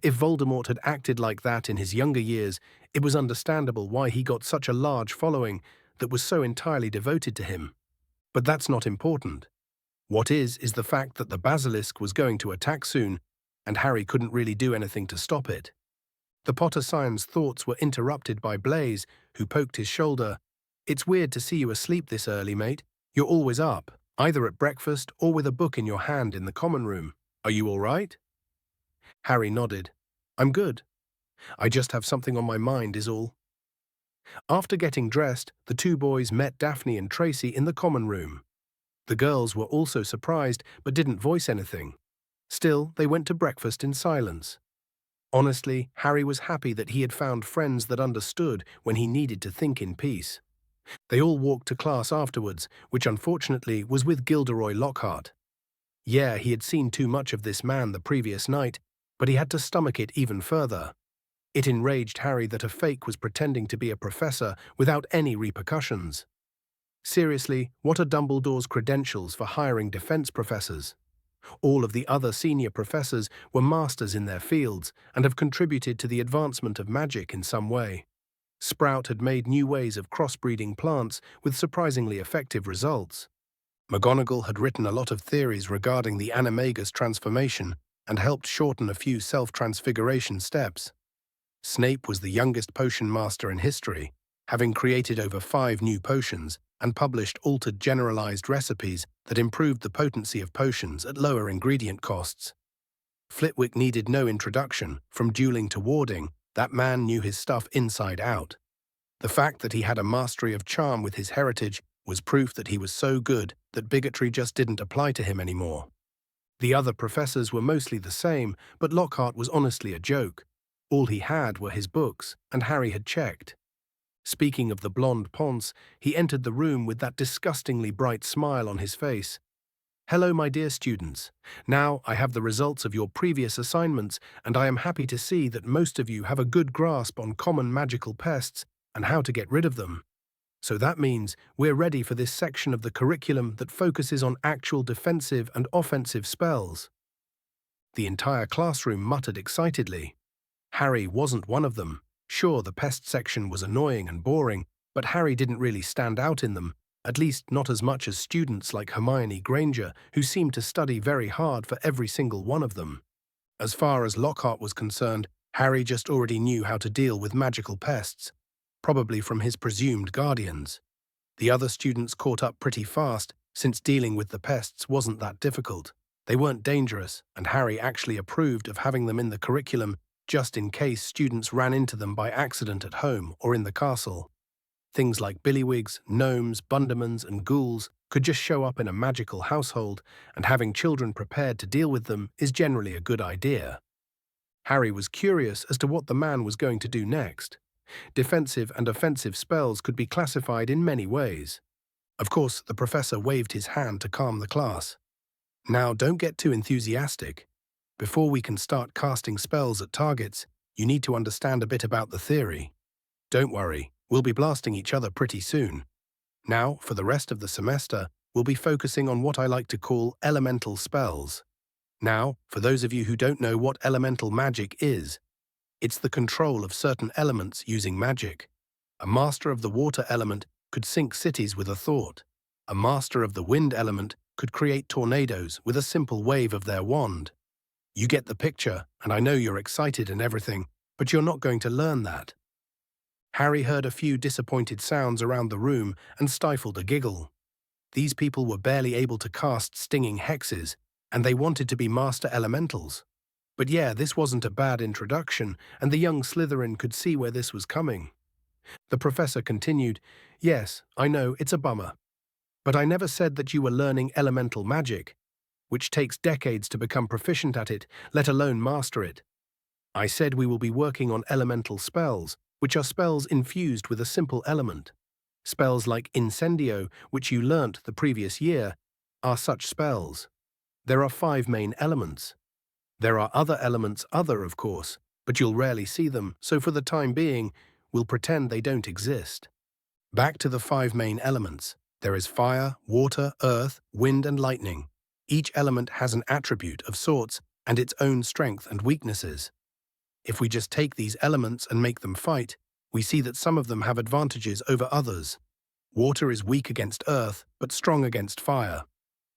If Voldemort had acted like that in his younger years, it was understandable why he got such a large following that was so entirely devoted to him. But that's not important. What is the fact that the basilisk was going to attack soon, and Harry couldn't really do anything to stop it. The Potter scion's thoughts were interrupted by Blaise, who poked his shoulder. "It's weird to see you asleep this early, mate. You're always up, either at breakfast or with a book in your hand in the common room. Are you all right?" Harry nodded. "I'm good. I just have something on my mind is all." After getting dressed, the two boys met Daphne and Tracy in the common room. The girls were also surprised but didn't voice anything. Still, they went to breakfast in silence. Honestly, Harry was happy that he had found friends that understood when he needed to think in peace. They all walked to class afterwards, which unfortunately was with Gilderoy Lockhart. Yeah, he had seen too much of this man the previous night, but he had to stomach it even further. It enraged Harry that a fake was pretending to be a professor without any repercussions. Seriously, what are Dumbledore's credentials for hiring defense professors? All of the other senior professors were masters in their fields and have contributed to the advancement of magic in some way. Sprout had made new ways of crossbreeding plants with surprisingly effective results. McGonagall had written a lot of theories regarding the animagus transformation and helped shorten a few self-transfiguration steps. Snape was the youngest potion master in history, having created over 5 new potions and published altered generalized recipes that improved the potency of potions at lower ingredient costs. Flitwick needed no introduction. From dueling to warding, that man knew his stuff inside out. The fact that he had a mastery of charm with his heritage was proof that he was so good that bigotry just didn't apply to him anymore. The other professors were mostly the same, but Lockhart was honestly a joke. All he had were his books, and Harry had checked. Speaking of the blonde Ponce, he entered the room with that disgustingly bright smile on his face. "Hello, my dear students. Now I have the results of your previous assignments, and I am happy to see that most of you have a good grasp on common magical pests and how to get rid of them. So that means we're ready for this section of the curriculum that focuses on actual defensive and offensive spells." The entire classroom muttered excitedly. Harry wasn't one of them. Sure, the pest section was annoying and boring, but Harry didn't really stand out in them, at least not as much as students like Hermione Granger, who seemed to study very hard for every single one of them. As far as Lockhart was concerned, Harry just already knew how to deal with magical pests, probably from his presumed guardians. The other students caught up pretty fast, since dealing with the pests wasn't that difficult. They weren't dangerous, and Harry actually approved of having them in the curriculum just in case students ran into them by accident at home or in the castle. Things like billywigs, gnomes, bundermans, and ghouls could just show up in a magical household, and having children prepared to deal with them is generally a good idea. Harry was curious as to what the man was going to do next. Defensive and offensive spells could be classified in many ways. Of course, the professor waved his hand to calm the class. "Now, don't get too enthusiastic. Before we can start casting spells at targets, you need to understand a bit about the theory. Don't worry, we'll be blasting each other pretty soon. Now, for the rest of the semester, we'll be focusing on what I like to call elemental spells. Now, for those of you who don't know what elemental magic is, it's the control of certain elements using magic. A master of the water element could sink cities with a thought. A master of the wind element could create tornadoes with a simple wave of their wand. You get the picture, and I know you're excited and everything, but you're not going to learn that." Harry heard a few disappointed sounds around the room and stifled a giggle. These people were barely able to cast stinging hexes, and they wanted to be master elementals. But yeah, this wasn't a bad introduction, and the young Slytherin could see where this was coming. The professor continued, "Yes, I know, it's a bummer. But I never said that you were learning elemental magic, which takes decades to become proficient at it, let alone master it. I said we will be working on elemental spells, which are spells infused with a simple element. Spells like Incendio, which you learnt the previous year, are such spells. There are 5 main elements. There are other elements, of course, but you'll rarely see them, so for the time being, we'll pretend they don't exist. Back to the 5 main elements. There is fire, water, earth, wind, and lightning. Each element has an attribute of sorts and its own strength and weaknesses. If we just take these elements and make them fight, we see that some of them have advantages over others. Water is weak against earth, but strong against fire.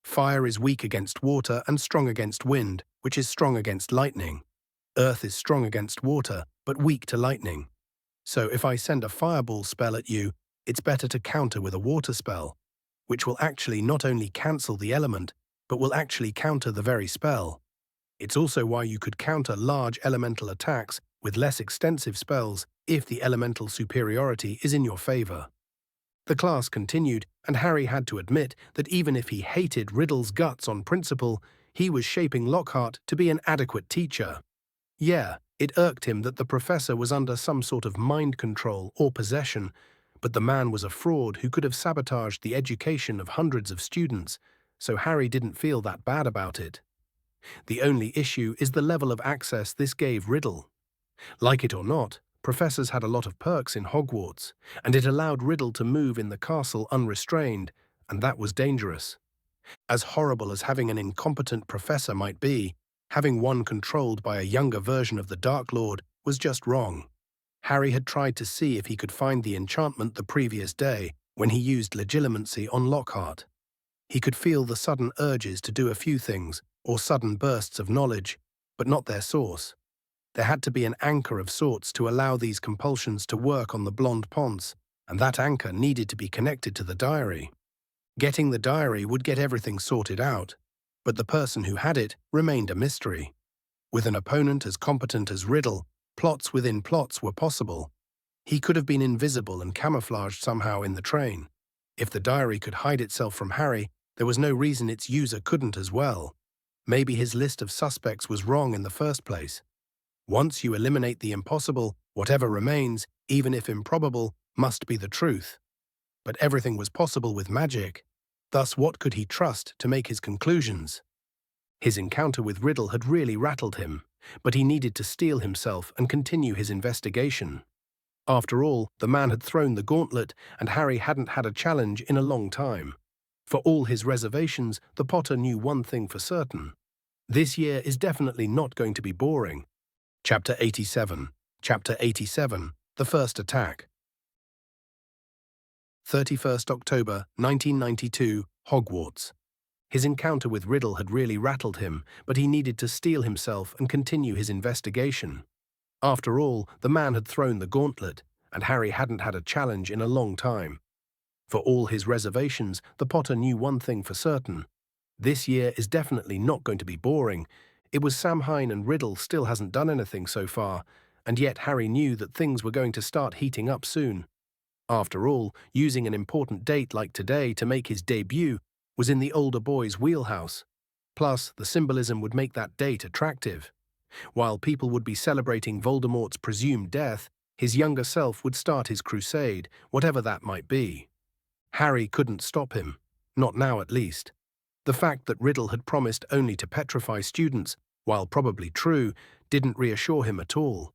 Fire is weak against water and strong against wind, which is strong against lightning. Earth is strong against water, but weak to lightning. So if I send a fireball spell at you, it's better to counter with a water spell, which will actually not only cancel the element, but will actually counter the very spell. It's also why you could counter large elemental attacks with less extensive spells if the elemental superiority is in your favor." The class continued, and Harry had to admit that even if he hated Riddle's guts on principle, he was shaping Lockhart to be an adequate teacher. Yeah, it irked him that the professor was under some sort of mind control or possession, but the man was a fraud who could have sabotaged the education of hundreds of students, so Harry didn't feel that bad about it. The only issue is the level of access this gave Riddle. Like it or not, professors had a lot of perks in Hogwarts, and it allowed Riddle to move in the castle unrestrained, and that was dangerous. As horrible as having an incompetent professor might be, having one controlled by a younger version of the Dark Lord was just wrong. Harry had tried to see if he could find the enchantment the previous day when he used Legilimency on Lockhart. He could feel the sudden urges to do a few things, or sudden bursts of knowledge, but not their source. There had to be an anchor of sorts to allow these compulsions to work on the blonde Ponce, and that anchor needed to be connected to the diary. Getting the diary would get everything sorted out, but the person who had it remained a mystery. With an opponent as competent as Riddle, plots within plots were possible. He could have been invisible and camouflaged somehow in the train. If the diary could hide itself from Harry, there was no reason its user couldn't as well. Maybe his list of suspects was wrong in the first place. Once you eliminate the impossible, whatever remains, even if improbable, must be the truth. But everything was possible with magic. Thus, what could he trust to make his conclusions? His encounter with Riddle had really rattled him, but he needed to steel himself and continue his investigation. After all, the man had thrown the gauntlet, and Harry hadn't had a challenge in a long time. For all his reservations, the Potter knew one thing for certain. This year is definitely not going to be boring. Chapter 87. Chapter 87. The First Attack. 31st October, 1992, Hogwarts. His encounter with Riddle had really rattled him, but he needed to steel himself and continue his investigation. After all, the man had thrown the gauntlet, and Harry hadn't had a challenge in a long time. For all his reservations, the Potter knew one thing for certain. This year is definitely not going to be boring. It was Samhain and Riddle still hasn't done anything so far, and yet Harry knew that things were going to start heating up soon. After all, using an important date like today to make his debut was in the older boy's wheelhouse. Plus, the symbolism would make that date attractive. While people would be celebrating Voldemort's presumed death, his younger self would start his crusade, whatever that might be. Harry couldn't stop him. Not now, at least. The fact that Riddle had promised only to petrify students, while probably true, didn't reassure him at all.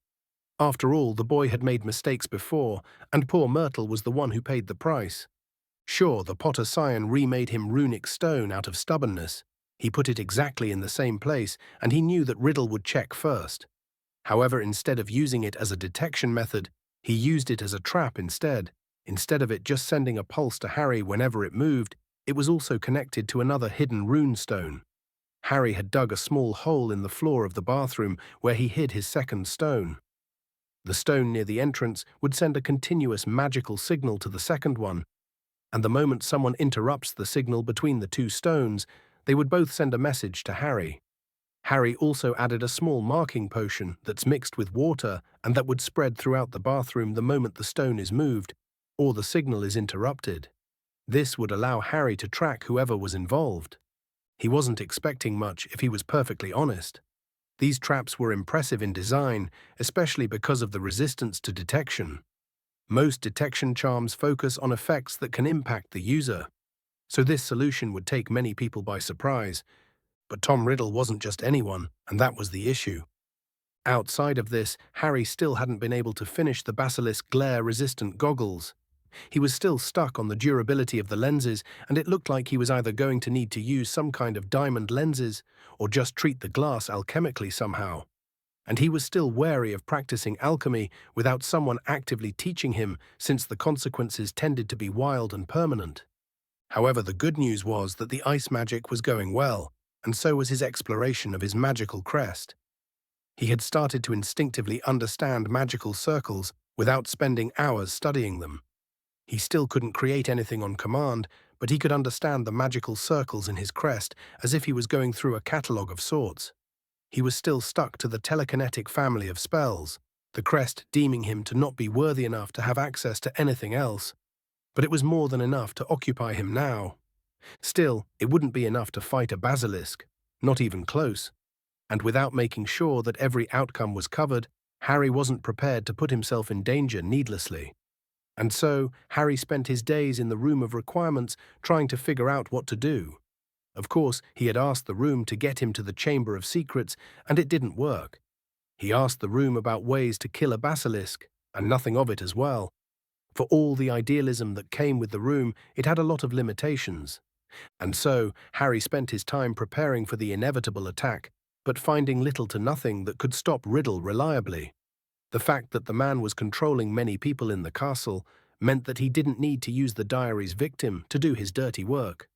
After all, the boy had made mistakes before, and poor Myrtle was the one who paid the price. Sure, the Potter Scion remade him runic stone out of stubbornness. He put it exactly in the same place, and he knew that Riddle would check first. However, instead of using it as a detection method, he used it as a trap instead. Instead of it just sending a pulse to Harry whenever it moved, it was also connected to another hidden rune stone. Harry had dug a small hole in the floor of the bathroom where he hid his second stone. The stone near the entrance would send a continuous magical signal to the second one, and the moment someone interrupts the signal between the two stones, they would both send a message to Harry. Harry also added a small marking potion that's mixed with water and that would spread throughout the bathroom the moment the stone is moved, or the signal is interrupted. This would allow Harry to track whoever was involved. He wasn't expecting much, if he was perfectly honest. These traps were impressive in design, especially because of the resistance to detection. Most detection charms focus on effects that can impact the user, so this solution would take many people by surprise. But Tom Riddle wasn't just anyone, and that was the issue. Outside of this, Harry still hadn't been able to finish the basilisk glare-resistant goggles. He was still stuck on the durability of the lenses, and it looked like he was either going to need to use some kind of diamond lenses or just treat the glass alchemically somehow. And he was still wary of practicing alchemy without someone actively teaching him, since the consequences tended to be wild and permanent. However, the good news was that the ice magic was going well, and so was his exploration of his magical crest. He had started to instinctively understand magical circles without spending hours studying them. He still couldn't create anything on command, but he could understand the magical circles in his crest as if he was going through a catalogue of sorts. He was still stuck to the telekinetic family of spells, the crest deeming him to not be worthy enough to have access to anything else. But it was more than enough to occupy him now. Still, it wouldn't be enough to fight a basilisk, not even close. And without making sure that every outcome was covered, Harry wasn't prepared to put himself in danger needlessly. And so, Harry spent his days in the room of requirements trying to figure out what to do. Of course, he had asked the room to get him to the Chamber of Secrets, and it didn't work. He asked the room about ways to kill a basilisk, and nothing of it as well. For all the idealism that came with the room, it had a lot of limitations. And so, Harry spent his time preparing for the inevitable attack, but finding little to nothing that could stop Riddle reliably. The fact that the man was controlling many people in the castle meant that he didn't need to use the diary's victim to do his dirty work.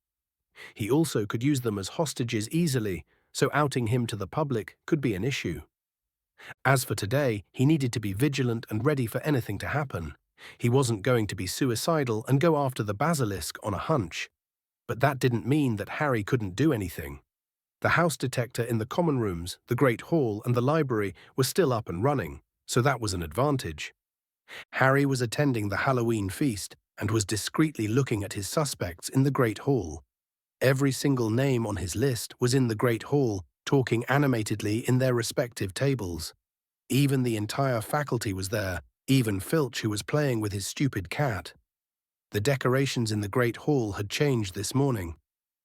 He also could use them as hostages easily, so outing him to the public could be an issue. As for today, he needed to be vigilant and ready for anything to happen. He wasn't going to be suicidal and go after the basilisk on a hunch. But that didn't mean that Harry couldn't do anything. The house detector in the common rooms, the Great Hall, and the library were still up and running, so that was an advantage. Harry was attending the Halloween feast and was discreetly looking at his suspects in the Great Hall. Every single name on his list was in the Great Hall, talking animatedly in their respective tables. Even the entire faculty was there, even Filch, who was playing with his stupid cat. The decorations in the Great Hall had changed this morning.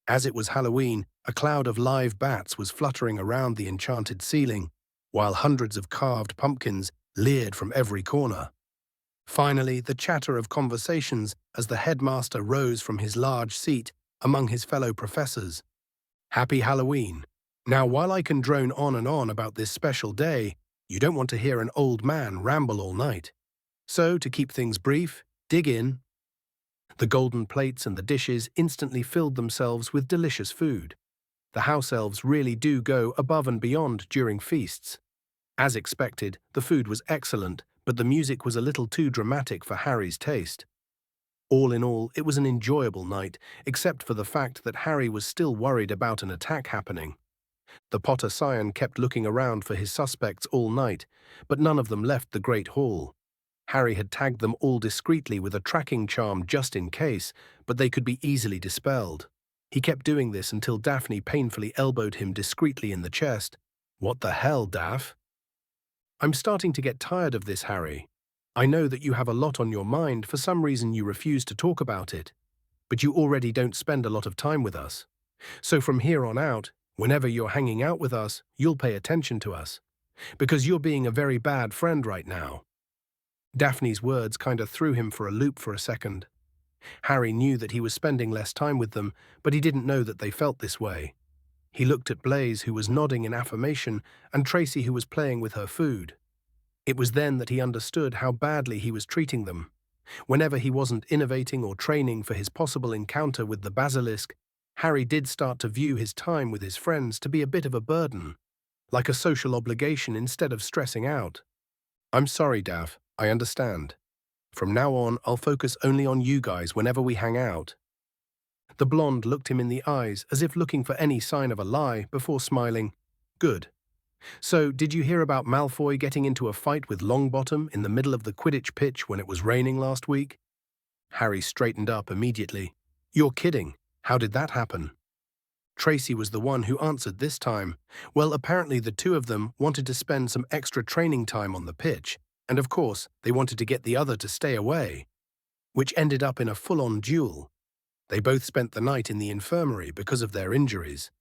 As it was Halloween, a cloud of live bats was fluttering around the enchanted ceiling, while hundreds of carved pumpkins leered from every corner. Finally, the chatter of conversations as the headmaster rose from his large seat among his fellow professors. Happy Halloween. Now, while I can drone on and on about this special day, you don't want to hear an old man ramble all night. So, to keep things brief, dig in. The golden plates and the dishes instantly filled themselves with delicious food. The house elves really do go above and beyond during feasts. As expected, the food was excellent, but the music was a little too dramatic for Harry's taste. All in all, it was an enjoyable night, except for the fact that Harry was still worried about an attack happening. The Potter Scion kept looking around for his suspects all night, but none of them left the Great Hall. Harry had tagged them all discreetly with a tracking charm just in case, but they could be easily dispelled. He kept doing this until Daphne painfully elbowed him discreetly in the chest. "What the hell, Daph?" "I'm starting to get tired of this, Harry. I know that you have a lot on your mind. For some reason you refuse to talk about it. But you already don't spend a lot of time with us. So from here on out, whenever you're hanging out with us, you'll pay attention to us. Because you're being a very bad friend right now." Daphne's words kinda threw him for a loop for a second. Harry knew that he was spending less time with them, but he didn't know that they felt this way. He looked at Blaise, who was nodding in affirmation, and Tracy, who was playing with her food. It was then that he understood how badly he was treating them. Whenever he wasn't innovating or training for his possible encounter with the basilisk, Harry did start to view his time with his friends to be a bit of a burden, like a social obligation instead of stressing out. "I'm sorry, Dav, I understand. From now on, I'll focus only on you guys whenever we hang out." The blonde looked him in the eyes as if looking for any sign of a lie before smiling. "Good. So, did you hear about Malfoy getting into a fight with Longbottom in the middle of the Quidditch pitch when it was raining last week?" Harry straightened up immediately. "You're kidding. How did that happen?" Tracy was the one who answered this time. Well, apparently the two of them wanted to spend some extra training time on the pitch, and of course, they wanted to get the other to stay away, which ended up in a full-on duel. They both spent the night in the infirmary because of their injuries.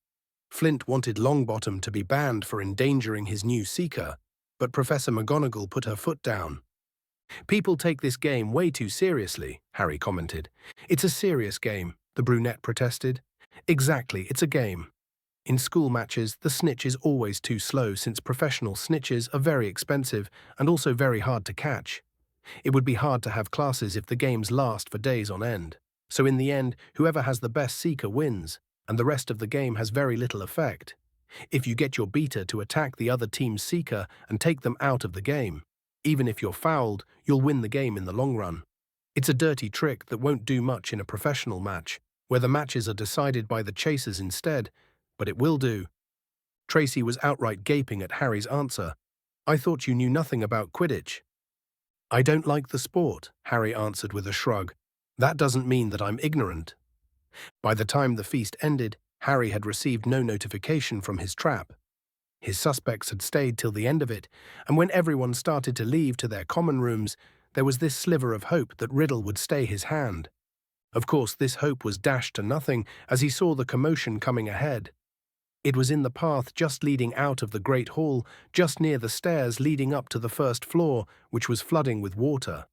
Flint wanted Longbottom to be banned for endangering his new seeker, but Professor McGonagall put her foot down. "People take this game way too seriously," Harry commented. "It's a serious game," the brunette protested. "Exactly, it's a game. In school matches, the snitch is always too slow since professional snitches are very expensive and also very hard to catch. It would be hard to have classes if the games last for days on end. So in the end, whoever has the best seeker wins, and the rest of the game has very little effect. If you get your beater to attack the other team's seeker and take them out of the game, even if you're fouled, you'll win the game in the long run. It's a dirty trick that won't do much in a professional match, where the matches are decided by the chasers instead, but it will do." Tracy was outright gaping at Harry's answer. "I thought you knew nothing about Quidditch." "I don't like the sport," Harry answered with a shrug. "That doesn't mean that I'm ignorant." By the time the feast ended, Harry had received no notification from his trap. His suspects had stayed till the end of it, and when everyone started to leave to their common rooms, there was this sliver of hope that Riddle would stay his hand. Of course, this hope was dashed to nothing as he saw the commotion coming ahead. It was in the path just leading out of the Great Hall, just near the stairs leading up to the first floor, which was flooding with water.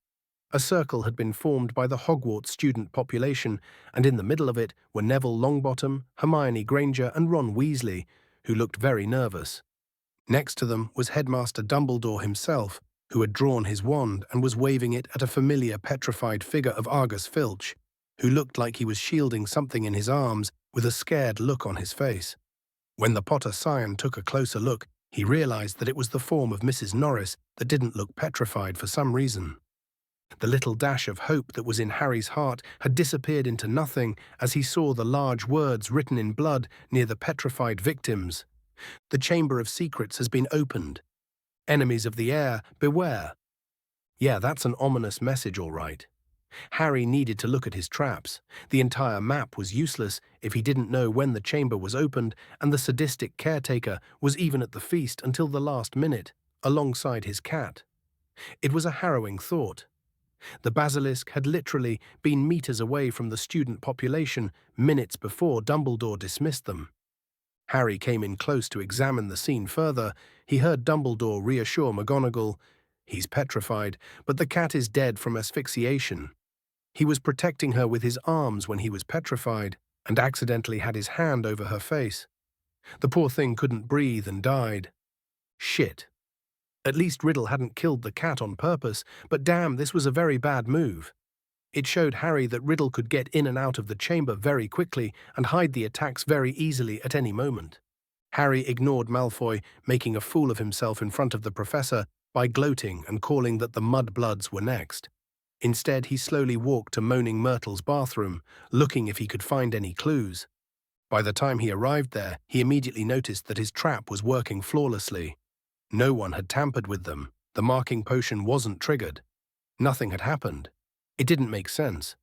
A circle had been formed by the Hogwarts student population, and in the middle of it were Neville Longbottom, Hermione Granger, and Ron Weasley, who looked very nervous. Next to them was Headmaster Dumbledore himself, who had drawn his wand and was waving it at a familiar petrified figure of Argus Filch, who looked like he was shielding something in his arms with a scared look on his face. When the Potter Scion took a closer look, he realized that it was the form of Mrs. Norris that didn't look petrified for some reason. The little dash of hope that was in Harry's heart had disappeared into nothing as he saw the large words written in blood near the petrified victims. The Chamber of Secrets has been opened. Enemies of the air, beware. Yeah, that's an ominous message, all right. Harry needed to look at his traps. The entire map was useless if he didn't know when the chamber was opened, and the sadistic caretaker was even at the feast until the last minute, alongside his cat. It was a harrowing thought. The basilisk had literally been meters away from the student population minutes before Dumbledore dismissed them. Harry came in close to examine the scene further. He heard Dumbledore reassure McGonagall, "He's petrified, but the cat is dead from asphyxiation. He was protecting her with his arms when he was petrified, and accidentally had his hand over her face. The poor thing couldn't breathe and died." Shit. At least Riddle hadn't killed the cat on purpose, but damn, this was a very bad move. It showed Harry that Riddle could get in and out of the chamber very quickly and hide the attacks very easily at any moment. Harry ignored Malfoy making a fool of himself in front of the professor by gloating and calling that the Mudbloods were next. Instead, he slowly walked to Moaning Myrtle's bathroom, looking if he could find any clues. By the time he arrived there, he immediately noticed that his trap was working flawlessly. No one had tampered with them. The marking potion wasn't triggered. Nothing had happened. It didn't make sense.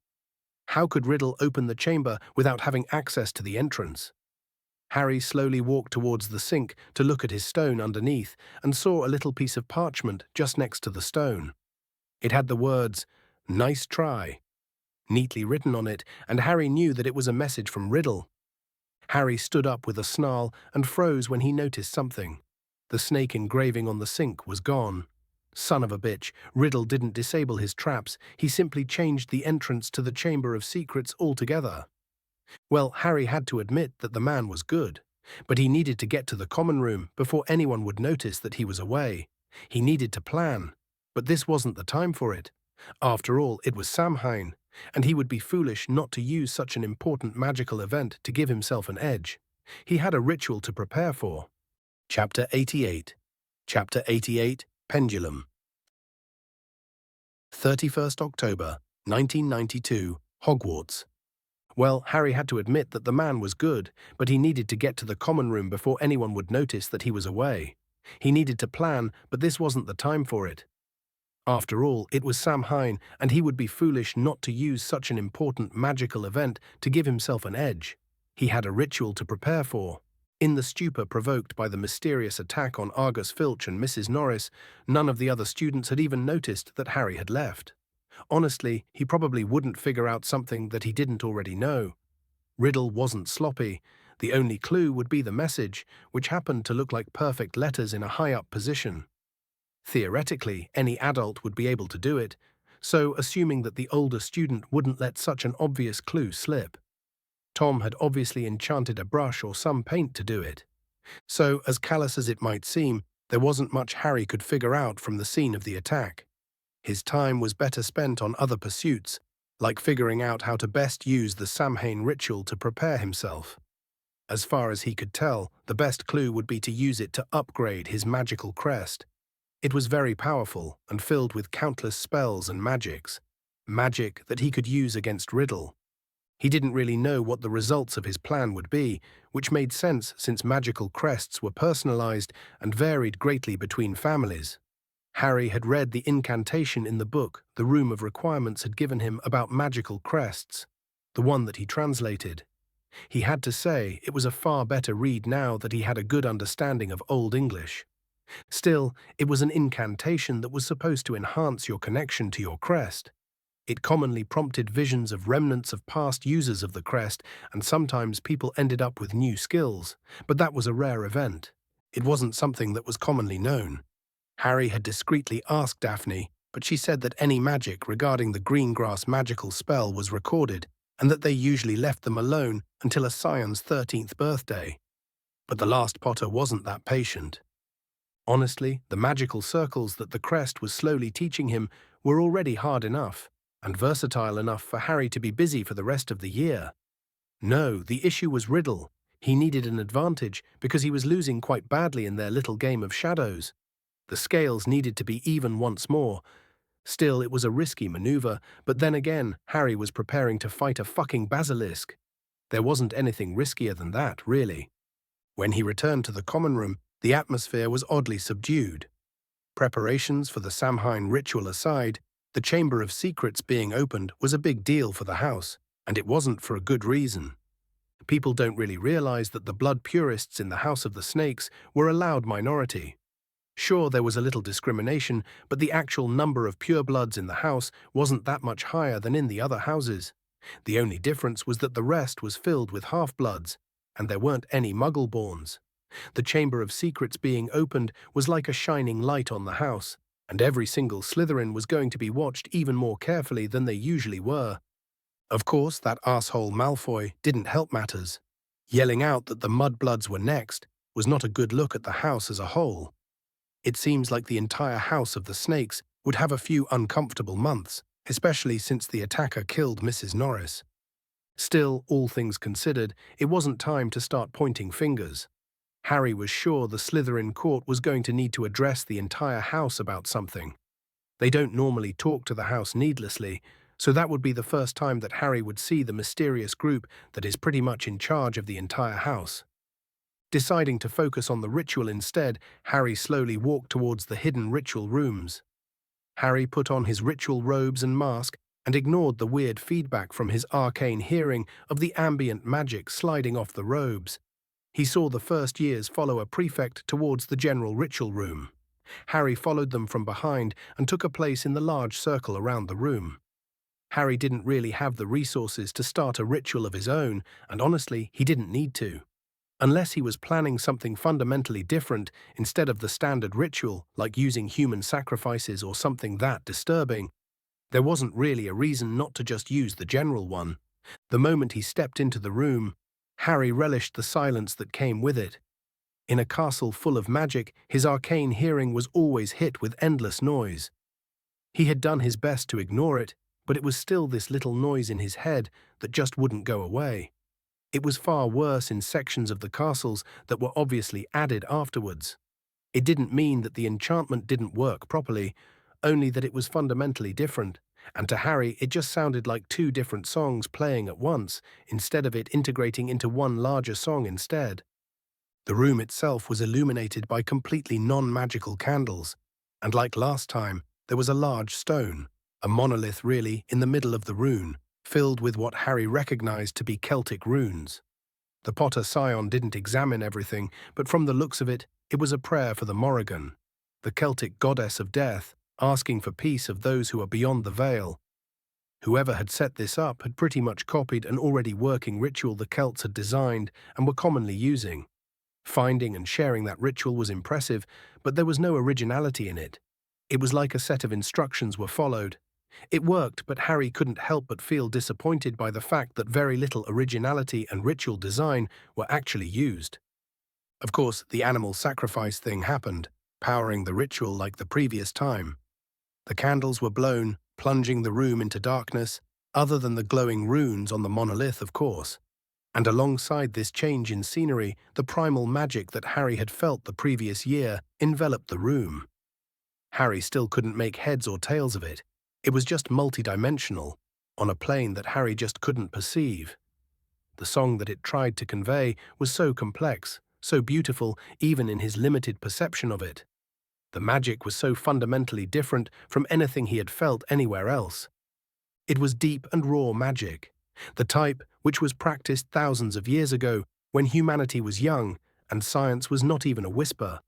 How could Riddle open the chamber without having access to the entrance? Harry slowly walked towards the sink to look at his stone underneath and saw a little piece of parchment just next to the stone. It had the words, "Nice try," neatly written on it, and Harry knew that it was a message from Riddle. Harry stood up with a snarl and froze when he noticed something. The snake engraving on the sink was gone. Son of a bitch, Riddle didn't disable his traps, he simply changed the entrance to the Chamber of Secrets altogether. Well, Harry had to admit that the man was good, but he needed to get to the common room before anyone would notice that he was away. He needed to plan, but this wasn't the time for it. After all, it was Samhain, and he would be foolish not to use such an important magical event to give himself an edge. He had a ritual to prepare for. Chapter 88. Chapter 88, Pendulum. 31st October, 1992, Hogwarts. Well, Harry had to admit that the man was good, but he needed to get to the common room before anyone would notice that he was away. He needed to plan, but this wasn't the time for it. After all, it was Samhain, and he would be foolish not to use such an important magical event to give himself an edge. He had a ritual to prepare for. In the stupor provoked by the mysterious attack on Argus Filch and Mrs. Norris, none of the other students had even noticed that Harry had left. Honestly, he probably wouldn't figure out something that he didn't already know. Riddle wasn't sloppy. The only clue would be the message, which happened to look like perfect letters in a high-up position. Theoretically, any adult would be able to do it, so assuming that the older student wouldn't let such an obvious clue slip. Tom had obviously enchanted a brush or some paint to do it. So, as callous as it might seem, there wasn't much Harry could figure out from the scene of the attack. His time was better spent on other pursuits, like figuring out how to best use the Samhain ritual to prepare himself. As far as he could tell, the best clue would be to use it to upgrade his magical crest. It was very powerful and filled with countless spells and magics. Magic that he could use against Riddle. He didn't really know what the results of his plan would be, which made sense since magical crests were personalized and varied greatly between families. Harry had read the incantation in the book the Room of Requirements had given him about magical crests, the one that he translated. He had to say it was a far better read now that he had a good understanding of Old English. Still, it was an incantation that was supposed to enhance your connection to your crest. It commonly prompted visions of remnants of past users of the crest, and sometimes people ended up with new skills, but that was a rare event. It wasn't something that was commonly known. Harry had discreetly asked Daphne, but she said that any magic regarding the Greengrass magical spell was recorded, and that they usually left them alone until a scion's 13th birthday. But the last Potter wasn't that patient. Honestly, the magical circles that the crest was slowly teaching him were already hard enough, and versatile enough for Harry to be busy for the rest of the year. No, the issue was Riddle. He needed an advantage because he was losing quite badly in their little game of shadows. The scales needed to be even once more. Still, it was a risky maneuver, but then again, Harry was preparing to fight a fucking basilisk. There wasn't anything riskier than that, really. When he returned to the common room, the atmosphere was oddly subdued. Preparations for the Samhain ritual aside, the Chamber of Secrets being opened was a big deal for the house, and it wasn't for a good reason. People don't really realize that the blood purists in the House of the Snakes were a loud minority. Sure, there was a little discrimination, but the actual number of purebloods in the house wasn't that much higher than in the other houses. The only difference was that the rest was filled with half-bloods, and there weren't any muggle-borns. The Chamber of Secrets being opened was like a shining light on the house, and every single Slytherin was going to be watched even more carefully than they usually were. Of course, that asshole Malfoy didn't help matters. Yelling out that the mudbloods were next was not a good look at the house as a whole. It seems like the entire House of the Snakes would have a few uncomfortable months, especially since the attacker killed Mrs. Norris. Still, all things considered, it wasn't time to start pointing fingers. Harry was sure the Slytherin court was going to need to address the entire house about something. They don't normally talk to the house needlessly, so that would be the first time that Harry would see the mysterious group that is pretty much in charge of the entire house. Deciding to focus on the ritual instead, Harry slowly walked towards the hidden ritual rooms. Harry put on his ritual robes and mask and ignored the weird feedback from his arcane hearing of the ambient magic sliding off the robes. He saw the first years follow a prefect towards the general ritual room. Harry followed them from behind and took a place in the large circle around the room. Harry didn't really have the resources to start a ritual of his own, and honestly, he didn't need to. Unless he was planning something fundamentally different instead of the standard ritual, like using human sacrifices or something that disturbing, there wasn't really a reason not to just use the general one. The moment he stepped into the room, Harry relished the silence that came with it. In a castle full of magic, his arcane hearing was always hit with endless noise. He had done his best to ignore it, but it was still this little noise in his head that just wouldn't go away. It was far worse in sections of the castles that were obviously added afterwards. It didn't mean that the enchantment didn't work properly, only that it was fundamentally different, and to Harry it just sounded like two different songs playing at once, instead of it integrating into one larger song instead. The room itself was illuminated by completely non-magical candles, and like last time, there was a large stone, a monolith really, in the middle of the room, filled with what Harry recognized to be Celtic runes. The Potter Scion didn't examine everything, but from the looks of it, it was a prayer for the Morrigan, the Celtic goddess of death, asking for peace of those who are beyond the veil. Whoever had set this up had pretty much copied an already working ritual the Celts had designed and were commonly using. Finding and sharing that ritual was impressive, but there was no originality in it. It was like a set of instructions were followed. It worked, but Harry couldn't help but feel disappointed by the fact that very little originality and ritual design were actually used. Of course, the animal sacrifice thing happened, powering the ritual like the previous time. The candles were blown, plunging the room into darkness, other than the glowing runes on the monolith, of course. And alongside this change in scenery, the primal magic that Harry had felt the previous year enveloped the room. Harry still couldn't make heads or tails of it. It was just multidimensional, on a plane that Harry just couldn't perceive. The song that it tried to convey was so complex, so beautiful even in his limited perception of it. The magic was so fundamentally different from anything he had felt anywhere else. It was deep and raw magic, the type which was practiced thousands of years ago when humanity was young and science was not even a whisper.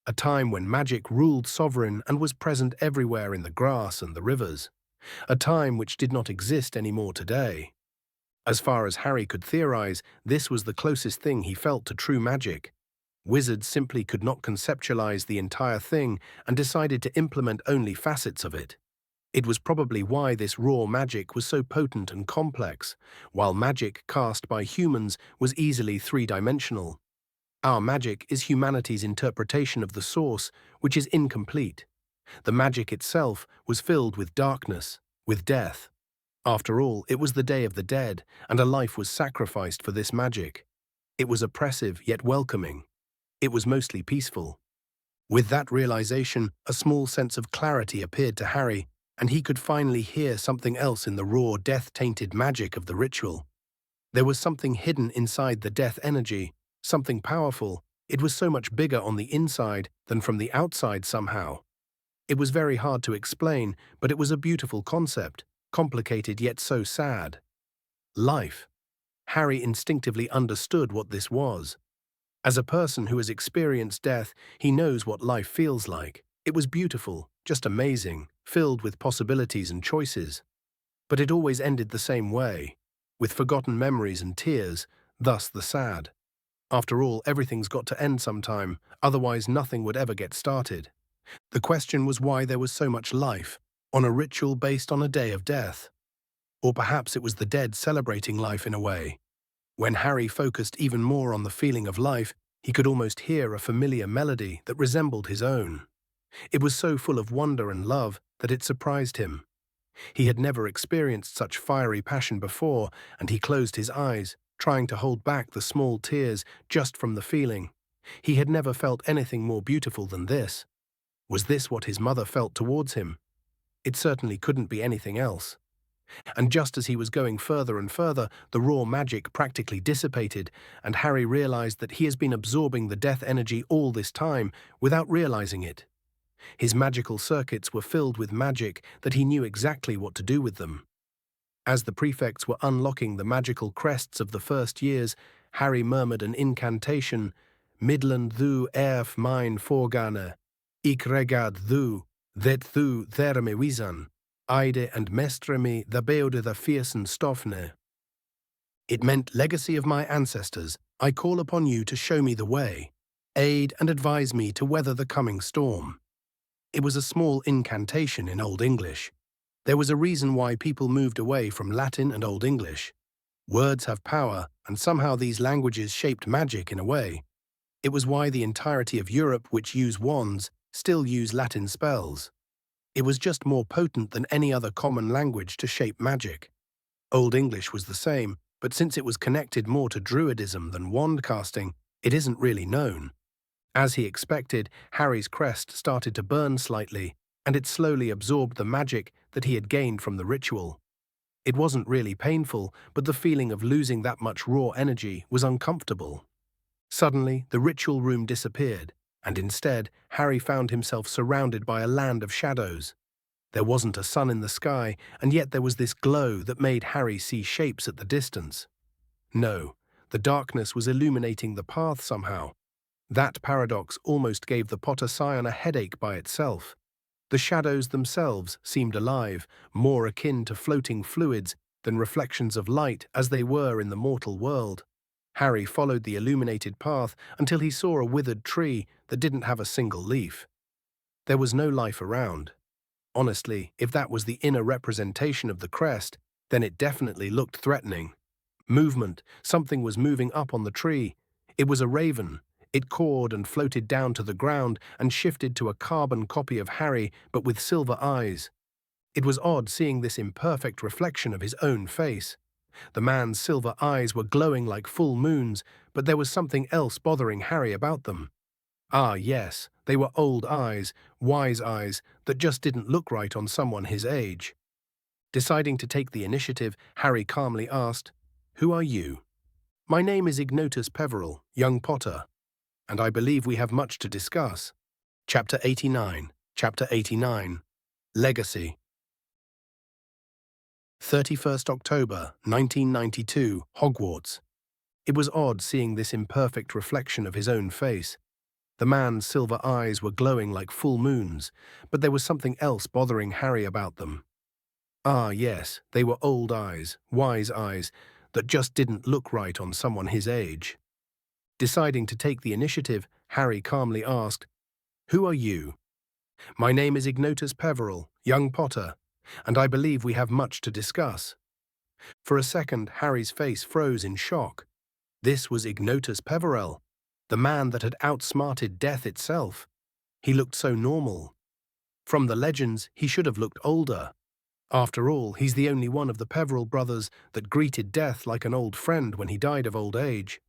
A time when magic ruled sovereign and was present everywhere in the grass and the rivers. A time which did not exist anymore today. As far as Harry could theorize, this was the closest thing he felt to true magic. Wizards simply could not conceptualize the entire thing and decided to implement only facets of it. It was probably why this raw magic was so potent and complex, while magic cast by humans was easily three-dimensional. Our magic is humanity's interpretation of the source, which is incomplete. The magic itself was filled with darkness, with death. After all, it was the Day of the Dead, and a life was sacrificed for this magic. It was oppressive yet welcoming. It was mostly peaceful. With that realization, a small sense of clarity appeared to Harry, and he could finally hear something else in the raw, death-tainted magic of the ritual. There was something hidden inside the death energy, something powerful. It was so much bigger on the inside than from the outside somehow. It was very hard to explain, but it was a beautiful concept, complicated yet so sad. Life. Harry instinctively understood what this was. As a person who has experienced death, he knows what life feels like. It was beautiful, just amazing, filled with possibilities and choices. But it always ended the same way, with forgotten memories and tears, thus the sad. After all, everything's got to end sometime, otherwise nothing would ever get started. The question was why there was so much life, on a ritual based on a day of death. Or perhaps it was the dead celebrating life in a way. When Harry focused even more on the feeling of life, he could almost hear a familiar melody that resembled his own. It was so full of wonder and love that it surprised him. He had never experienced such fiery passion before, and he closed his eyes, trying to hold back the small tears just from the feeling. He had never felt anything more beautiful than this. Was this what his mother felt towards him? It certainly couldn't be anything else. And just as he was going further and further, the raw magic practically dissipated, and Harry realized that he has been absorbing the death energy all this time without realizing it. His magical circuits were filled with magic that he knew exactly what to do with them. As the prefects were unlocking the magical crests of the first years, Harry murmured an incantation, Midland thu erf mine forgane, ik regard thu, that thu therme wisan. Eide and mestre me the beode the fiercen stofne. It meant, legacy of my ancestors, I call upon you to show me the way, aid and advise me to weather the coming storm. It was a small incantation in Old English. There was a reason why people moved away from Latin and Old English. Words have power, and somehow these languages shaped magic in a way. It was why the entirety of Europe which use wands still use Latin spells. It was just more potent than any other common language to shape magic. Old English was the same, but since it was connected more to druidism than wand casting, it isn't really known. As he expected, Harry's crest started to burn slightly, and it slowly absorbed the magic that he had gained from the ritual. It wasn't really painful, but the feeling of losing that much raw energy was uncomfortable. Suddenly, the ritual room disappeared, and instead, Harry found himself surrounded by a land of shadows. There wasn't a sun in the sky, and yet there was this glow that made Harry see shapes at the distance. No, the darkness was illuminating the path somehow. That paradox almost gave the Potter Scion a headache by itself. The shadows themselves seemed alive, more akin to floating fluids than reflections of light as they were in the mortal world. Harry followed the illuminated path until he saw a withered tree that didn't have a single leaf. There was no life around. Honestly, if that was the inner representation of the crest, then it definitely looked threatening. Movement, something was moving up on the tree. It was a raven. It cawed and floated down to the ground and shifted to a carbon copy of Harry, but with silver eyes. It was odd seeing this imperfect reflection of his own face. The man's silver eyes were glowing like full moons, but there was something else bothering Harry about them. Ah, yes, they were old eyes, wise eyes, that just didn't look right on someone his age. Deciding to take the initiative, Harry calmly asked, "Who are you?" "My name is Ignotus Peverell, young Potter, and I believe we have much to discuss." Chapter 89. Legacy. 31st October, 1992, Hogwarts. It was odd seeing this imperfect reflection of his own face. The man's silver eyes were glowing like full moons, but there was something else bothering Harry about them. Ah, yes, they were old eyes, wise eyes, that just didn't look right on someone his age. Deciding to take the initiative, Harry calmly asked, "Who are you?" "My name is Ignotus Peverell, young Potter, and I believe we have much to discuss." For a second, Harry's face froze in shock. This was Ignotus Peverell, the man that had outsmarted death itself. He looked so normal. From the legends, he should have looked older. After all, he's the only one of the Peverell brothers that greeted death like an old friend when he died of old age.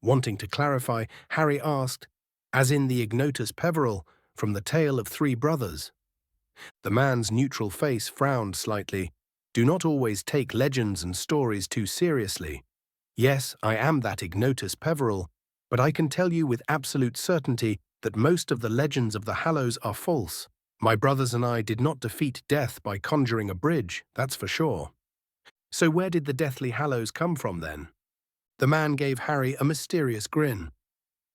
Wanting to clarify, Harry asked, "As in the Ignotus Peverell from the Tale of Three Brothers?" The man's neutral face frowned slightly. Do not always take legends and stories too seriously. Yes, I am that Ignotus Peveril, but I can tell you with absolute certainty that most of the legends of the Hallows are false. My brothers and I did not defeat death by conjuring a bridge, that's for sure. So where did the Deathly Hallows come from then? The man gave Harry a mysterious grin.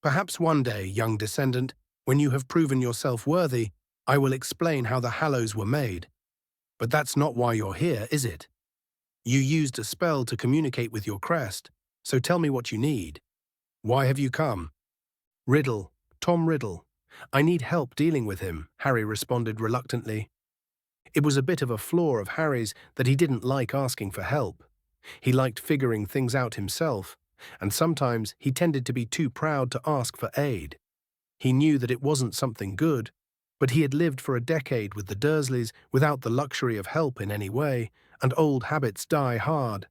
Perhaps one day, young descendant, when you have proven yourself worthy, I will explain how the Hallows were made. But that's not why you're here, is it? You used a spell to communicate with your crest, so tell me what you need. Why have you come? Riddle, Tom Riddle. I need help dealing with him, Harry responded reluctantly. It was a bit of a flaw of Harry's that he didn't like asking for help. He liked figuring things out himself, and sometimes he tended to be too proud to ask for aid. He knew that it wasn't something good, but he had lived for a decade with the Dursleys without the luxury of help in any way, and old habits die hard.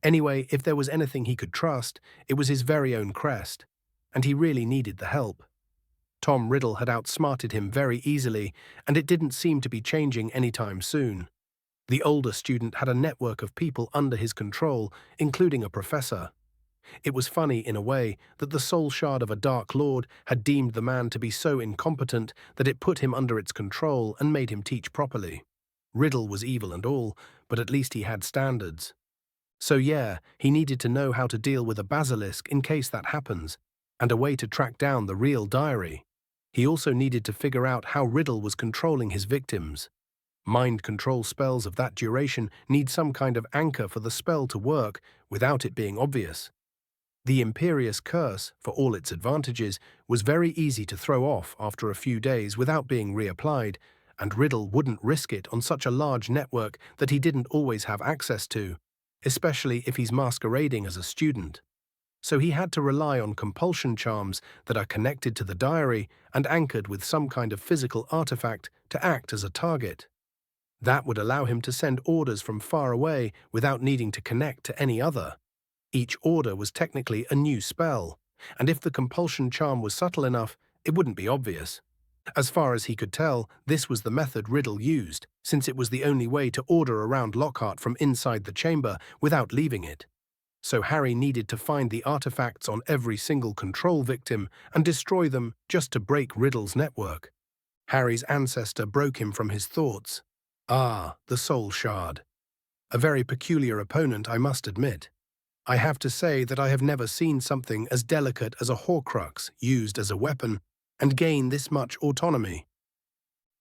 Anyway, if there was anything he could trust, it was his very own crest, and he really needed the help. Tom Riddle had outsmarted him very easily, and it didn't seem to be changing anytime soon. The older student had a network of people under his control, including a professor. It was funny, in a way, that the soul shard of a Dark Lord had deemed the man to be so incompetent that it put him under its control and made him teach properly. Riddle was evil and all, but at least he had standards. So yeah, he needed to know how to deal with a basilisk in case that happens, and a way to track down the real diary. He also needed to figure out how Riddle was controlling his victims. Mind control spells of that duration need some kind of anchor for the spell to work without it being obvious. The Imperious Curse, for all its advantages, was very easy to throw off after a few days without being reapplied, and Riddle wouldn't risk it on such a large network that he didn't always have access to, especially if he's masquerading as a student. So he had to rely on compulsion charms that are connected to the diary and anchored with some kind of physical artifact to act as a target. That would allow him to send orders from far away without needing to connect to any other. Each order was technically a new spell, and if the compulsion charm was subtle enough, it wouldn't be obvious. As far as he could tell, this was the method Riddle used, since it was the only way to order around Lockhart from inside the chamber without leaving it. So Harry needed to find the artifacts on every single control victim and destroy them just to break Riddle's network. Harry's ancestor broke him from his thoughts. Ah, the Soul Shard. A very peculiar opponent, I must admit. I have to say that I have never seen something as delicate as a Horcrux used as a weapon and gain this much autonomy.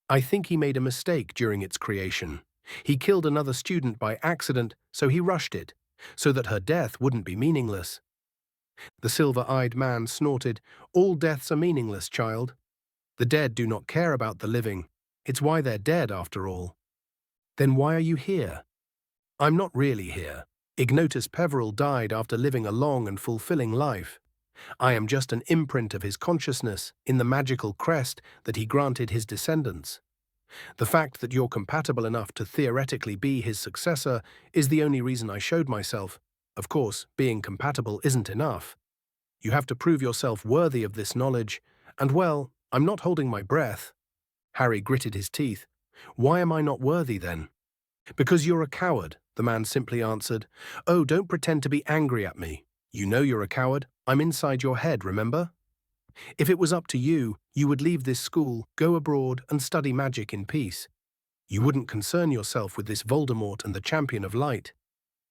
I think he made a mistake during its creation. He killed another student by accident, so he rushed it, so that her death wouldn't be meaningless. The silver-eyed man snorted, "All deaths are meaningless, child. The dead do not care about the living. It's why they're dead, after all." Then why are you here? I'm not really here. Ignotus Peveril died after living a long and fulfilling life. I am just an imprint of his consciousness in the magical crest that he granted his descendants. The fact that you're compatible enough to theoretically be his successor is the only reason I showed myself. Of course, being compatible isn't enough. You have to prove yourself worthy of this knowledge, and well, I'm not holding my breath. Harry gritted his teeth. Why am I not worthy then? Because you're a coward, the man simply answered. Oh, don't pretend to be angry at me. You know you're a coward. I'm inside your head, remember? If it was up to you, you would leave this school, go abroad, and study magic in peace. You wouldn't concern yourself with this Voldemort and the Champion of Light.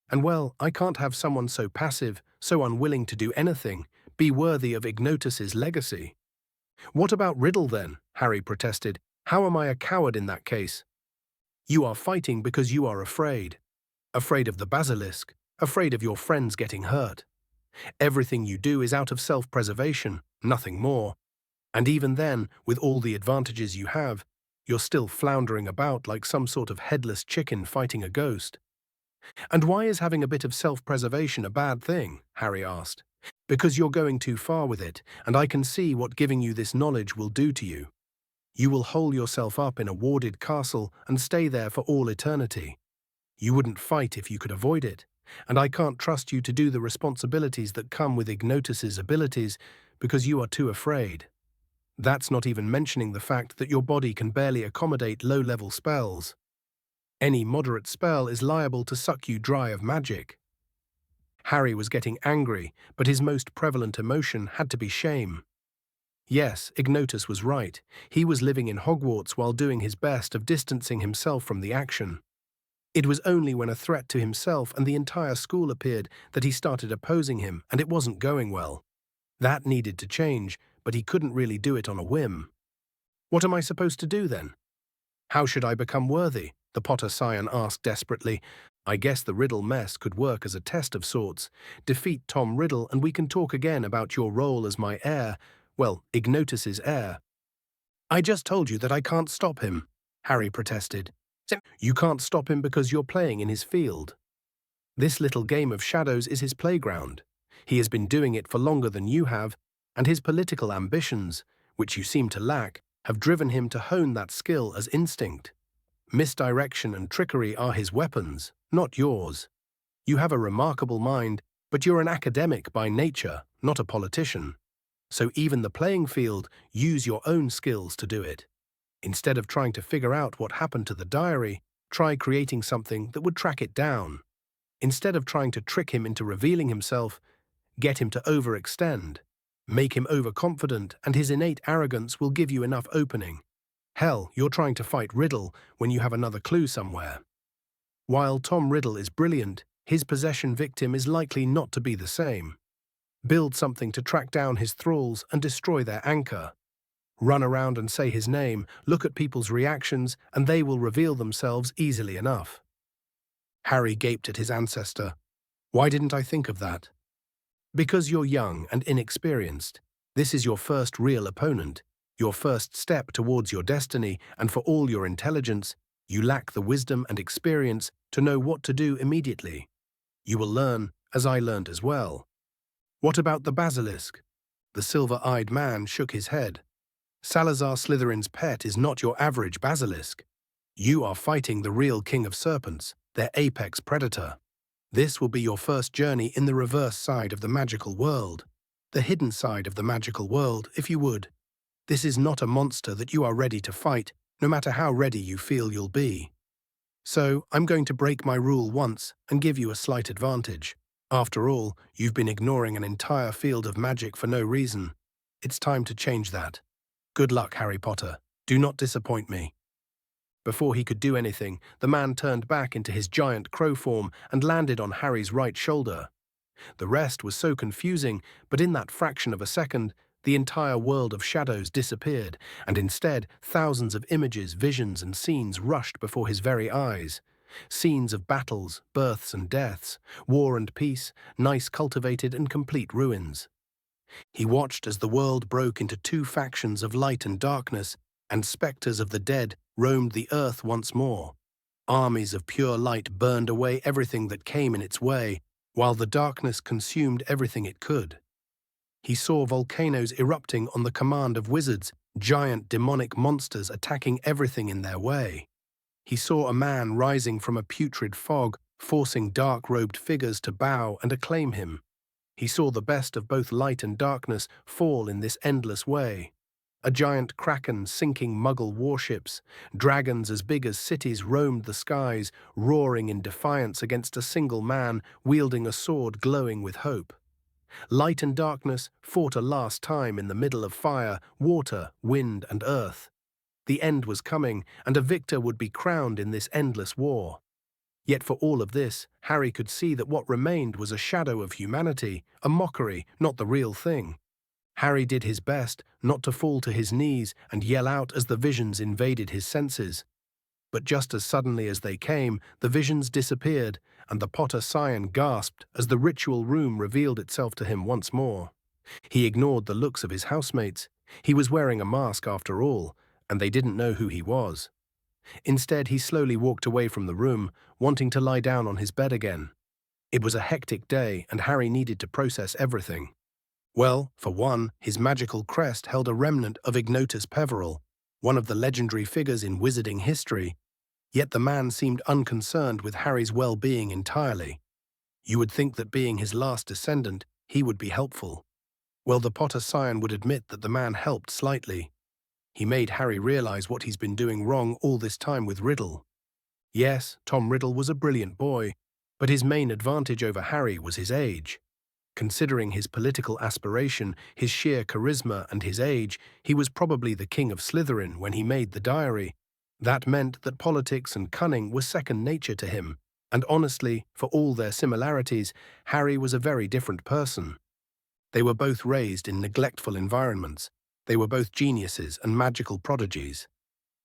And well, I can't have someone so passive, so unwilling to do anything, be worthy of Ignotus's legacy. What about Riddle then? Harry protested. How am I a coward in that case? You are fighting because you are afraid. Afraid of the basilisk, afraid of your friends getting hurt. Everything you do is out of self-preservation, nothing more. And even then, with all the advantages you have, you're still floundering about like some sort of headless chicken fighting a ghost. And why is having a bit of self-preservation a bad thing? Harry asked. Because you're going too far with it, and I can see what giving you this knowledge will do to you. You will hole yourself up in a warded castle and stay there for all eternity. You wouldn't fight if you could avoid it, and I can't trust you to do the responsibilities that come with Ignotus's abilities because you are too afraid. That's not even mentioning the fact that your body can barely accommodate low-level spells. Any moderate spell is liable to suck you dry of magic. Harry was getting angry, but his most prevalent emotion had to be shame. Yes, Ignotus was right. He was living in Hogwarts while doing his best of distancing himself from the action. It was only when a threat to himself and the entire school appeared that he started opposing him, and it wasn't going well. That needed to change, but he couldn't really do it on a whim. What am I supposed to do then? How should I become worthy? The Potter Scion asked desperately. I guess the Riddle mess could work as a test of sorts. Defeat Tom Riddle and we can talk again about your role as my heir. Well, Ignotus's heir. I just told you that I can't stop him, Harry protested. You can't stop him because you're playing in his field. This little game of shadows is his playground. He has been doing it for longer than you have, and his political ambitions, which you seem to lack, have driven him to hone that skill as instinct. Misdirection and trickery are his weapons, not yours. You have a remarkable mind, but you're an academic by nature, not a politician. So even the playing field, use your own skills to do it. Instead of trying to figure out what happened to the diary, try creating something that would track it down. Instead of trying to trick him into revealing himself, get him to overextend. Make him overconfident, and his innate arrogance will give you enough opening. Hell, you're trying to fight Riddle when you have another clue somewhere. While Tom Riddle is brilliant, his possession victim is likely not to be the same. Build something to track down his thralls and destroy their anchor. Run around and say his name, look at people's reactions, and they will reveal themselves easily enough. Harry gaped at his ancestor. Why didn't I think of that? Because you're young and inexperienced. This is your first real opponent, your first step towards your destiny, and for all your intelligence, you lack the wisdom and experience to know what to do immediately. You will learn, as I learned as well. What about the basilisk? The silver-eyed man shook his head. Salazar Slytherin's pet is not your average basilisk. You are fighting the real king of serpents, their apex predator. This will be your first journey in the reverse side of the magical world, the hidden side of the magical world, if you would. This is not a monster that you are ready to fight, no matter how ready you feel you'll be. So, I'm going to break my rule once and give you a slight advantage. After all, you've been ignoring an entire field of magic for no reason. It's time to change that. Good luck, Harry Potter. Do not disappoint me. Before he could do anything, the man turned back into his giant crow form and landed on Harry's right shoulder. The rest was so confusing, but in that fraction of a second, the entire world of shadows disappeared, and instead thousands of images, visions, and scenes rushed before his very eyes. Scenes of battles, births and deaths, war and peace, nice cultivated and complete ruins. He watched as the world broke into two factions of light and darkness, and spectres of the dead roamed the earth once more. Armies of pure light burned away everything that came in its way, while the darkness consumed everything it could. He saw volcanoes erupting on the command of wizards, giant demonic monsters attacking everything in their way. He saw a man rising from a putrid fog, forcing dark-robed figures to bow and acclaim him. He saw the best of both light and darkness fall in this endless way. A giant kraken sinking Muggle warships, dragons as big as cities roamed the skies, roaring in defiance against a single man wielding a sword glowing with hope. Light and darkness fought a last time in the middle of fire, water, wind, and earth. The end was coming, and a victor would be crowned in this endless war. Yet for all of this, Harry could see that what remained was a shadow of humanity, a mockery, not the real thing. Harry did his best not to fall to his knees and yell out as the visions invaded his senses. But just as suddenly as they came, the visions disappeared, and the Potter Scion gasped as the ritual room revealed itself to him once more. He ignored the looks of his housemates. He was wearing a mask after all, and they didn't know who he was. Instead, he slowly walked away from the room, wanting to lie down on his bed again. It was a hectic day, and Harry needed to process everything. Well, for one, his magical crest held a remnant of Ignotus Peverell, one of the legendary figures in wizarding history, yet the man seemed unconcerned with Harry's well-being entirely. You would think that being his last descendant, he would be helpful. Well, the Potter scion would admit that the man helped slightly. He made Harry realize what he's been doing wrong all this time with Riddle. Yes, Tom Riddle was a brilliant boy, but his main advantage over Harry was his age. Considering his political aspiration, his sheer charisma and his age, he was probably the king of Slytherin when he made the diary. That meant that politics and cunning were second nature to him, and honestly, for all their similarities, Harry was a very different person. They were both raised in neglectful environments. They were both geniuses and magical prodigies.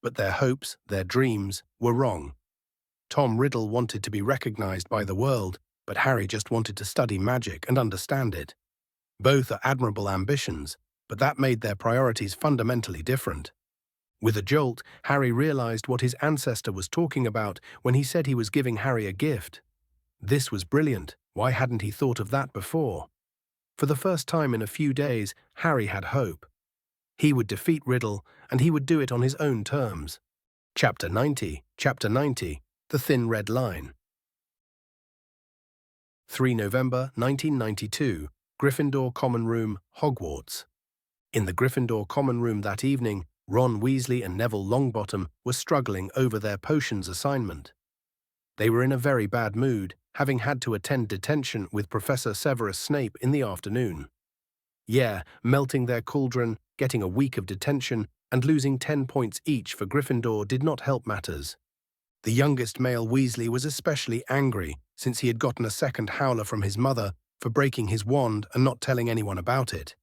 But their hopes, their dreams, were wrong. Tom Riddle wanted to be recognized by the world, but Harry just wanted to study magic and understand it. Both are admirable ambitions, but that made their priorities fundamentally different. With a jolt, Harry realized what his ancestor was talking about when he said he was giving Harry a gift. This was brilliant. Why hadn't he thought of that before? For the first time in a few days, Harry had hope. He would defeat Riddle, and he would do it on his own terms. Chapter 90, The Thin Red Line. 3 November 1992, Gryffindor Common Room, Hogwarts. In the Gryffindor Common Room that evening, Ron Weasley and Neville Longbottom were struggling over their potions assignment. They were in a very bad mood, having had to attend detention with Professor Severus Snape in the afternoon. Yeah, melting their cauldron, getting a week of detention, and losing 10 points each for Gryffindor did not help matters. The youngest male Weasley was especially angry, since he had gotten a second howler from his mother for breaking his wand and not telling anyone about it.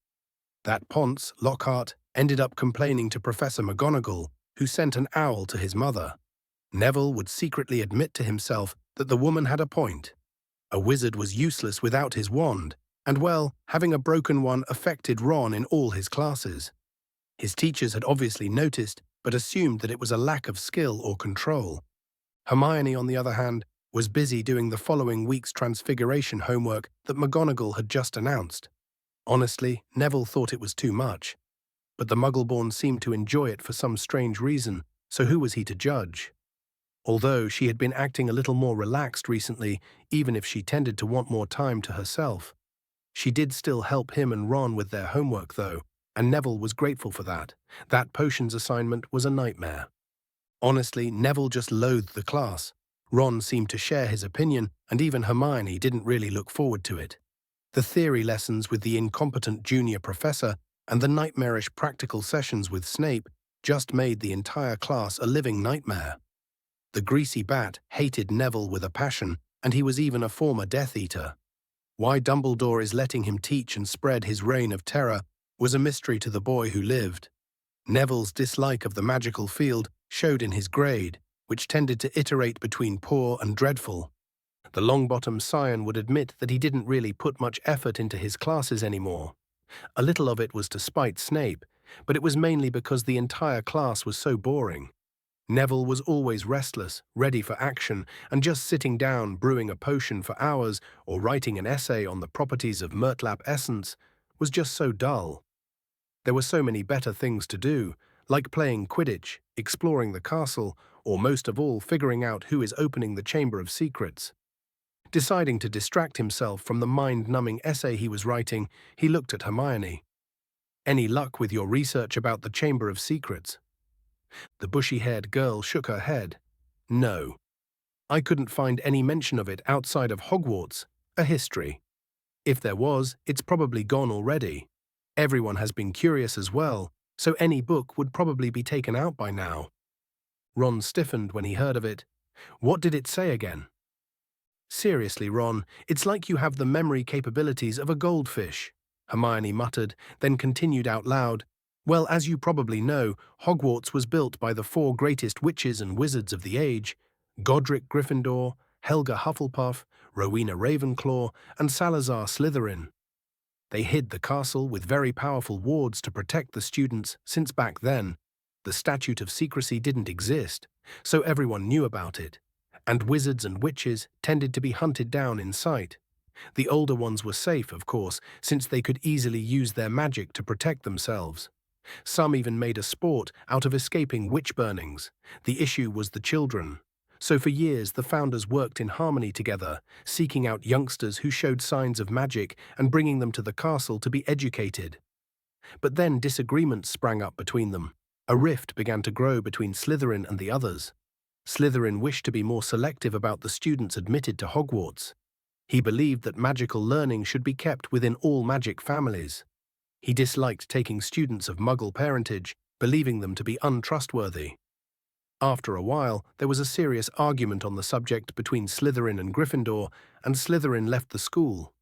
That Ponce, Lockhart, ended up complaining to Professor McGonagall, who sent an owl to his mother. Neville would secretly admit to himself that the woman had a point. A wizard was useless without his wand, and well, having a broken one affected Ron in all his classes. His teachers had obviously noticed, but assumed that it was a lack of skill or control. Hermione, on the other hand, was busy doing the following week's Transfiguration homework that McGonagall had just announced. Honestly, Neville thought it was too much. But the Muggleborn seemed to enjoy it for some strange reason, so who was he to judge? Although she had been acting a little more relaxed recently, even if she tended to want more time to herself. She did still help him and Ron with their homework, though, and Neville was grateful for that. That potions assignment was a nightmare. Honestly, Neville just loathed the class. Ron seemed to share his opinion, and even Hermione didn't really look forward to it. The theory lessons with the incompetent junior professor and the nightmarish practical sessions with Snape just made the entire class a living nightmare. The greasy bat hated Neville with a passion, and he was even a former Death Eater. Why Dumbledore is letting him teach and spread his reign of terror was a mystery to the boy who lived. Neville's dislike of the magical field showed in his grade, which tended to iterate between poor and dreadful. The Longbottom scion would admit that he didn't really put much effort into his classes anymore. A little of it was to spite Snape, but it was mainly because the entire class was so boring. Neville was always restless, ready for action, and just sitting down brewing a potion for hours or writing an essay on the properties of Murtlap essence was just so dull. There were so many better things to do, like playing Quidditch, exploring the castle, or most of all figuring out who is opening the Chamber of Secrets. Deciding to distract himself from the mind-numbing essay he was writing, he looked at Hermione. "Any luck with your research about the Chamber of Secrets?" The bushy-haired girl shook her head. "No. I couldn't find any mention of it outside of Hogwarts, a history. If there was, it's probably gone already. Everyone has been curious as well, so any book would probably be taken out by now." Ron stiffened when he heard of it. "What did it say again?" "Seriously, Ron, it's like you have the memory capabilities of a goldfish," Hermione muttered, then continued out loud. "Well, as you probably know, Hogwarts was built by the 4 greatest witches and wizards of the age: Godric Gryffindor, Helga Hufflepuff, Rowena Ravenclaw, and Salazar Slytherin. They hid the castle with very powerful wards to protect the students, since back then, the statute of secrecy didn't exist, so everyone knew about it, and wizards and witches tended to be hunted down in sight. The older ones were safe, of course, since they could easily use their magic to protect themselves. Some even made a sport out of escaping witch burnings. The issue was the children. So for years, the founders worked in harmony together, seeking out youngsters who showed signs of magic and bringing them to the castle to be educated. But then disagreements sprang up between them. A rift began to grow between Slytherin and the others. Slytherin wished to be more selective about the students admitted to Hogwarts. He believed that magical learning should be kept within all magic families. He disliked taking students of Muggle parentage, believing them to be untrustworthy. After a while, there was a serious argument on the subject between Slytherin and Gryffindor, and Slytherin left the school.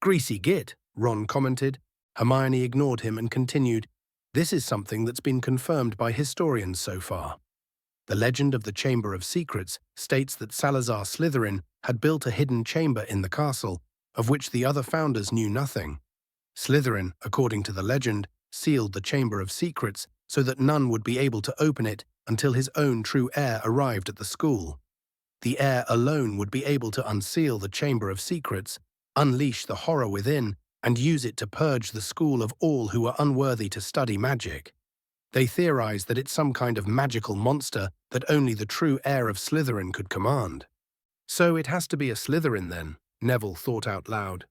"Greasy git," Ron commented. Hermione ignored him and continued, "This is something that's been confirmed by historians so far. The legend of the Chamber of Secrets states that Salazar Slytherin had built a hidden chamber in the castle, of which the other founders knew nothing. Slytherin, according to the legend, sealed the Chamber of Secrets so that none would be able to open it until his own true heir arrived at the school. The heir alone would be able to unseal the Chamber of Secrets, unleash the horror within, and use it to purge the school of all who are unworthy to study magic. They theorize that it's some kind of magical monster that only the true heir of Slytherin could command." "So it has to be a Slytherin then," Neville thought out loud.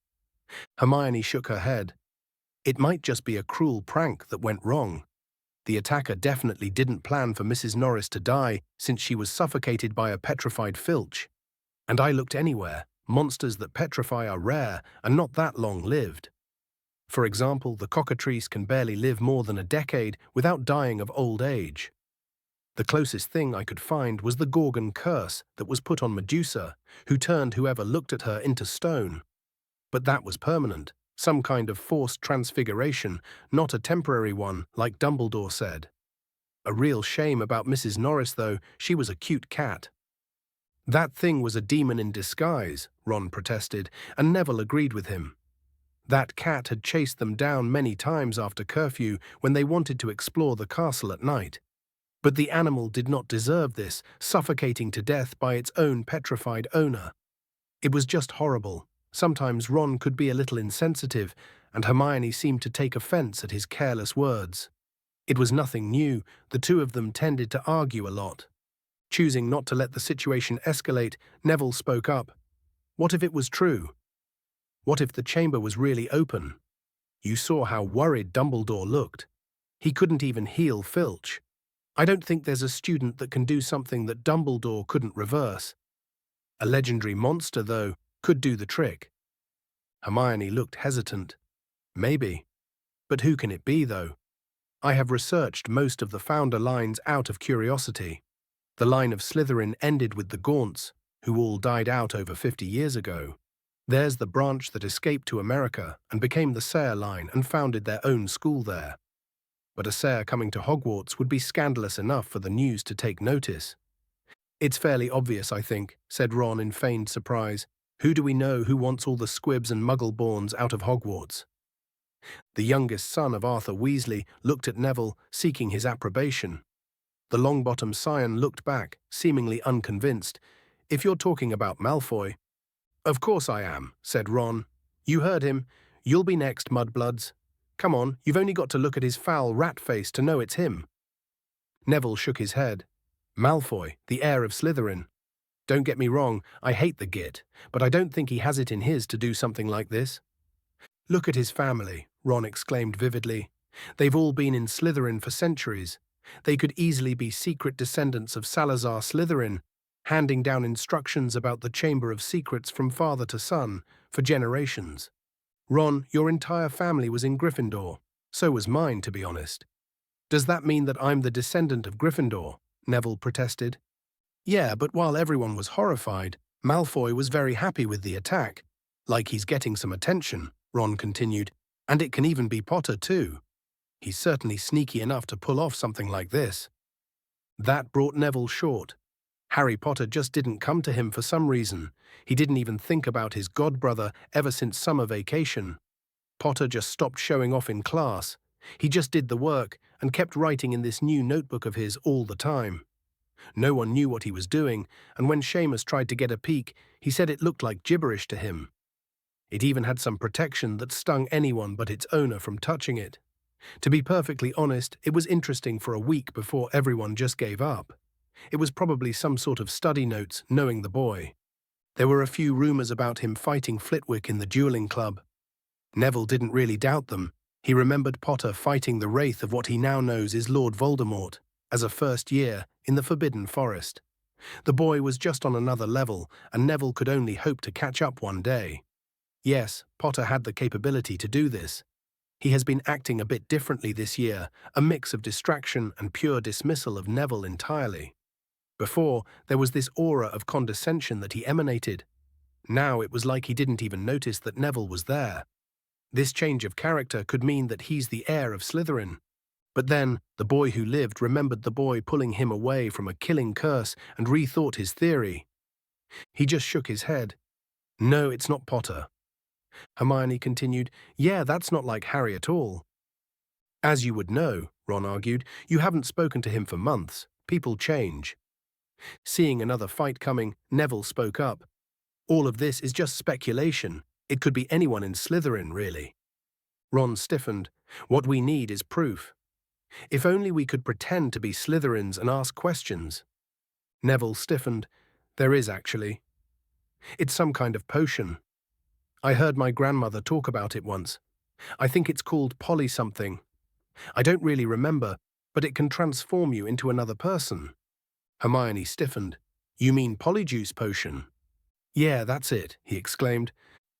Hermione shook her head. "It might just be a cruel prank that went wrong. The attacker definitely didn't plan for Mrs. Norris to die since she was suffocated by a petrified filch. And I looked anywhere. Monsters that petrify are rare and not that long-lived. For example, the cockatrice can barely live more than a decade without dying of old age. The closest thing I could find was the Gorgon curse that was put on Medusa, who turned whoever looked at her into stone. But that was permanent, some kind of forced transfiguration, not a temporary one, like Dumbledore said. A real shame about Mrs. Norris, though. She was a cute cat." "That thing was a demon in disguise," Ron protested, and Neville agreed with him. That cat had chased them down many times after curfew when they wanted to explore the castle at night. But the animal did not deserve this, suffocating to death by its own petrified owner. It was just horrible. Sometimes Ron could be a little insensitive, and Hermione seemed to take offense at his careless words. It was nothing new. The two of them tended to argue a lot. Choosing not to let the situation escalate, Neville spoke up. "What if it was true? What if the chamber was really open? You saw how worried Dumbledore looked. He couldn't even heal Filch. I don't think there's a student that can do something that Dumbledore couldn't reverse. A legendary monster, though, could do the trick." Hermione looked hesitant. "Maybe. But who can it be, though? I have researched most of the founder lines out of curiosity. The line of Slytherin ended with the Gaunts, who all died out over 50 years ago. There's the branch that escaped to America and became the Sayre line and founded their own school there. But a Sayre coming to Hogwarts would be scandalous enough for the news to take notice." "It's fairly obvious, I think," said Ron in feigned surprise. "Who do we know who wants all the squibs and muggle-borns out of Hogwarts?" The youngest son of Arthur Weasley looked at Neville, seeking his approbation. The Longbottom scion looked back, seemingly unconvinced. "If you're talking about Malfoy—" "Of course I am," said Ron. "You heard him. You'll be next, mudbloods. Come on, you've only got to look at his foul rat face to know it's him." Neville shook his head. "Malfoy, the heir of Slytherin. Don't get me wrong, I hate the git, but I don't think he has it in his to do something like this." "Look at his family," Ron exclaimed vividly. "They've all been in Slytherin for centuries. They could easily be secret descendants of Salazar Slytherin, handing down instructions about the Chamber of Secrets from father to son for generations. Ron, your entire family was in Gryffindor. So was mine, to be honest." "Does that mean that I'm the descendant of Gryffindor?" Neville protested. "Yeah, but while everyone was horrified, Malfoy was very happy with the attack. Like he's getting some attention," Ron continued. "And it can even be Potter, too. He's certainly sneaky enough to pull off something like this." That brought Neville short. Harry Potter just didn't come to him for some reason. He didn't even think about his godbrother ever since summer vacation. Potter just stopped showing off in class. He just did the work and kept writing in this new notebook of his all the time. No one knew what he was doing, and when Seamus tried to get a peek, he said it looked like gibberish to him. It even had some protection that stung anyone but its owner from touching it. To be perfectly honest, it was interesting for a week before everyone just gave up. It was probably some sort of study notes, knowing the boy. There were a few rumours about him fighting Flitwick in the duelling club. Neville didn't really doubt them. He remembered Potter fighting the wraith of what he now knows is Lord Voldemort, as a first year, in the Forbidden Forest. The boy was just on another level, and Neville could only hope to catch up one day. Yes, Potter had the capability to do this. He has been acting a bit differently this year, a mix of distraction and pure dismissal of Neville entirely. Before, there was this aura of condescension that he emanated. Now it was like he didn't even notice that Neville was there. This change of character could mean that he's the heir of Slytherin. But then, the boy who lived remembered the boy pulling him away from a killing curse and rethought his theory. He just shook his head. No, it's not Potter. Hermione continued, Yeah, that's not like Harry at all. As you would know, Ron argued, you haven't spoken to him for months. People change. Seeing another fight coming, Neville spoke up. All of this is just speculation. It could be anyone in Slytherin, really. Ron stiffened. What we need is proof. If only we could pretend to be Slytherins and ask questions. Neville stiffened. There is, actually. It's some kind of potion. I heard my grandmother talk about it once. I think it's called Polly something. I don't really remember, but it can transform you into another person. Hermione stiffened. You mean Polyjuice potion? Yeah, that's it, he exclaimed.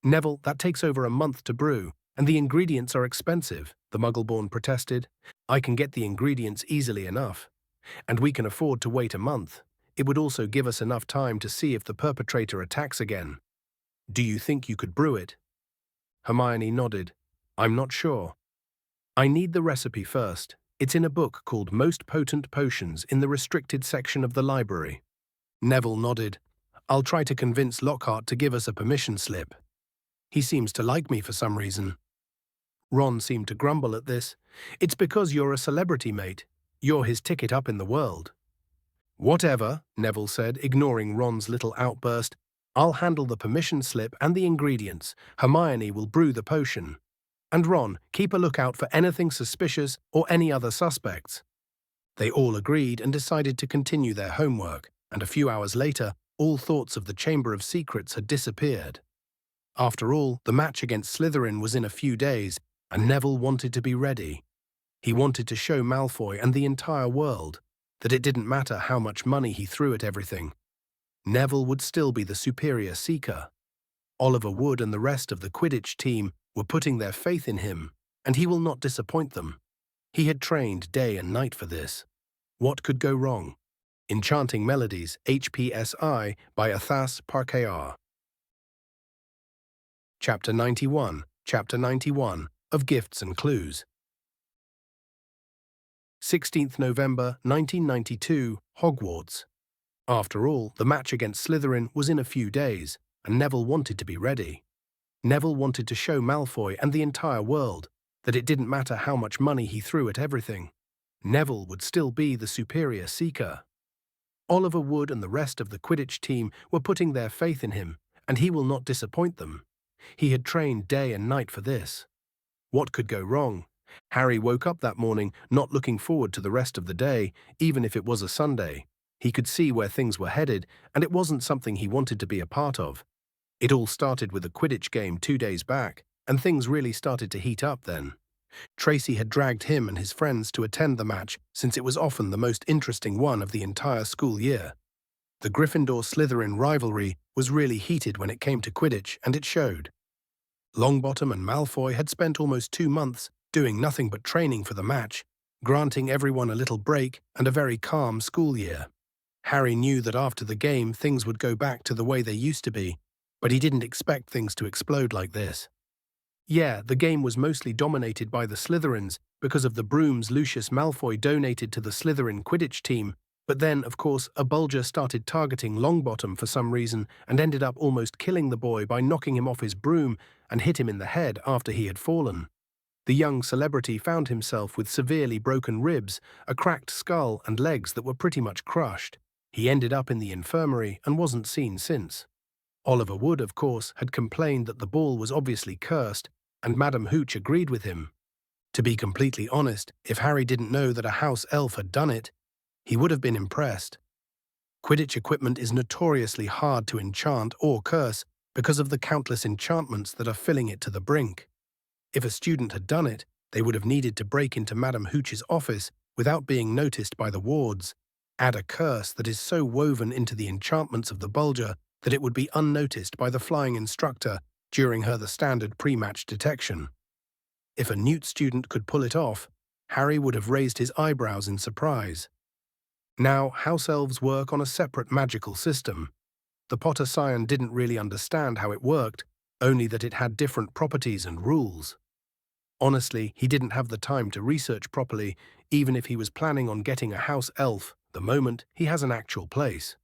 Neville, that takes over a month to brew, and the ingredients are expensive, the Muggleborn protested. I can get the ingredients easily enough. And we can afford to wait a month. It would also give us enough time to see if the perpetrator attacks again. Do you think you could brew it? Hermione nodded. I'm not sure. I need the recipe first. It's in a book called Most Potent Potions in the restricted section of the library. Neville nodded. I'll try to convince Lockhart to give us a permission slip. He seems to like me for some reason. Ron seemed to grumble at this. It's because you're a celebrity, mate. You're his ticket up in the world. Whatever, Neville said, ignoring Ron's little outburst. I'll handle the permission slip and the ingredients. Hermione will brew the potion. And Ron, keep a lookout for anything suspicious or any other suspects. They all agreed and decided to continue their homework, and a few hours later, all thoughts of the Chamber of Secrets had disappeared. After all, the match against Slytherin was in a few days, and Neville wanted to be ready. He wanted to show Malfoy and the entire world that it didn't matter how much money he threw at everything. Neville would still be the superior seeker. Oliver Wood and the rest of the Quidditch team were putting their faith in him, and he will not disappoint them. He had trained day and night for this. What could go wrong? Enchanting Melodies, HPSI, by Athas Parkayar. Chapter 91, of Gifts and Clues. 16th November 1992, Hogwarts. After all, the match against Slytherin was in a few days, and Neville wanted to be ready. Neville wanted to show Malfoy and the entire world that it didn't matter how much money he threw at everything. Neville would still be the superior seeker. Oliver Wood and the rest of the Quidditch team were putting their faith in him, and he will not disappoint them. He had trained day and night for this. What could go wrong? Harry woke up that morning not looking forward to the rest of the day, even if it was a Sunday. He could see where things were headed, and it wasn't something he wanted to be a part of. It all started with a Quidditch game 2 days back, and things really started to heat up then. Tracy had dragged him and his friends to attend the match since it was often the most interesting one of the entire school year. The Gryffindor-Slytherin rivalry was really heated when it came to Quidditch, and it showed. Longbottom and Malfoy had spent almost 2 months doing nothing but training for the match, granting everyone a little break and a very calm school year. Harry knew that after the game things would go back to the way they used to be, but he didn't expect things to explode like this. Yeah, the game was mostly dominated by the Slytherins because of the brooms Lucius Malfoy donated to the Slytherin Quidditch team, but then, of course, a Bulger started targeting Longbottom for some reason and ended up almost killing the boy by knocking him off his broom and hit him in the head after he had fallen. The young celebrity found himself with severely broken ribs, a cracked skull and legs that were pretty much crushed. He ended up in the infirmary and wasn't seen since. Oliver Wood, of course, had complained that the ball was obviously cursed, and Madame Hooch agreed with him. To be completely honest, if Harry didn't know that a house elf had done it, he would have been impressed. Quidditch equipment is notoriously hard to enchant or curse because of the countless enchantments that are filling it to the brink. If a student had done it, they would have needed to break into Madame Hooch's office without being noticed by the wards, add a curse that is so woven into the enchantments of the Bulger that it would be unnoticed by the flying instructor during the standard pre-match detection. If a Newt student could pull it off, Harry would have raised his eyebrows in surprise. Now, house elves work on a separate magical system. The Potter Scion didn't really understand how it worked, only that it had different properties and rules. Honestly, he didn't have the time to research properly, even if he was planning on getting a house elf the moment he has an actual place.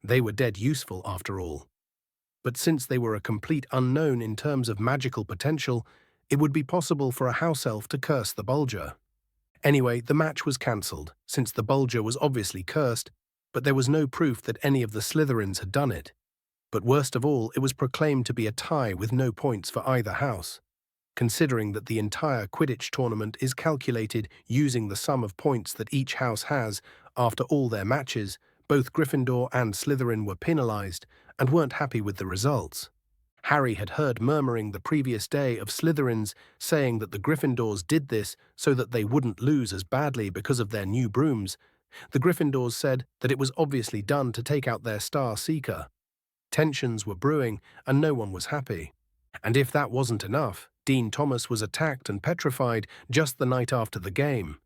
They were dead useful after all. But since they were a complete unknown in terms of magical potential, it would be possible for a house elf to curse the Bulger. Anyway, the match was cancelled, since the Bulger was obviously cursed, but there was no proof that any of the Slytherins had done it. But worst of all, it was proclaimed to be a tie with no points for either house. Considering that the entire Quidditch tournament is calculated using the sum of points that each house has after all their matches, both Gryffindor and Slytherin were penalised and weren't happy with the results. Harry had heard murmuring the previous day of Slytherins saying that the Gryffindors did this so that they wouldn't lose as badly because of their new brooms. The Gryffindors said that it was obviously done to take out their Star Seeker. Tensions were brewing and no one was happy. And if that wasn't enough, Dean Thomas was attacked and petrified just the night after the game.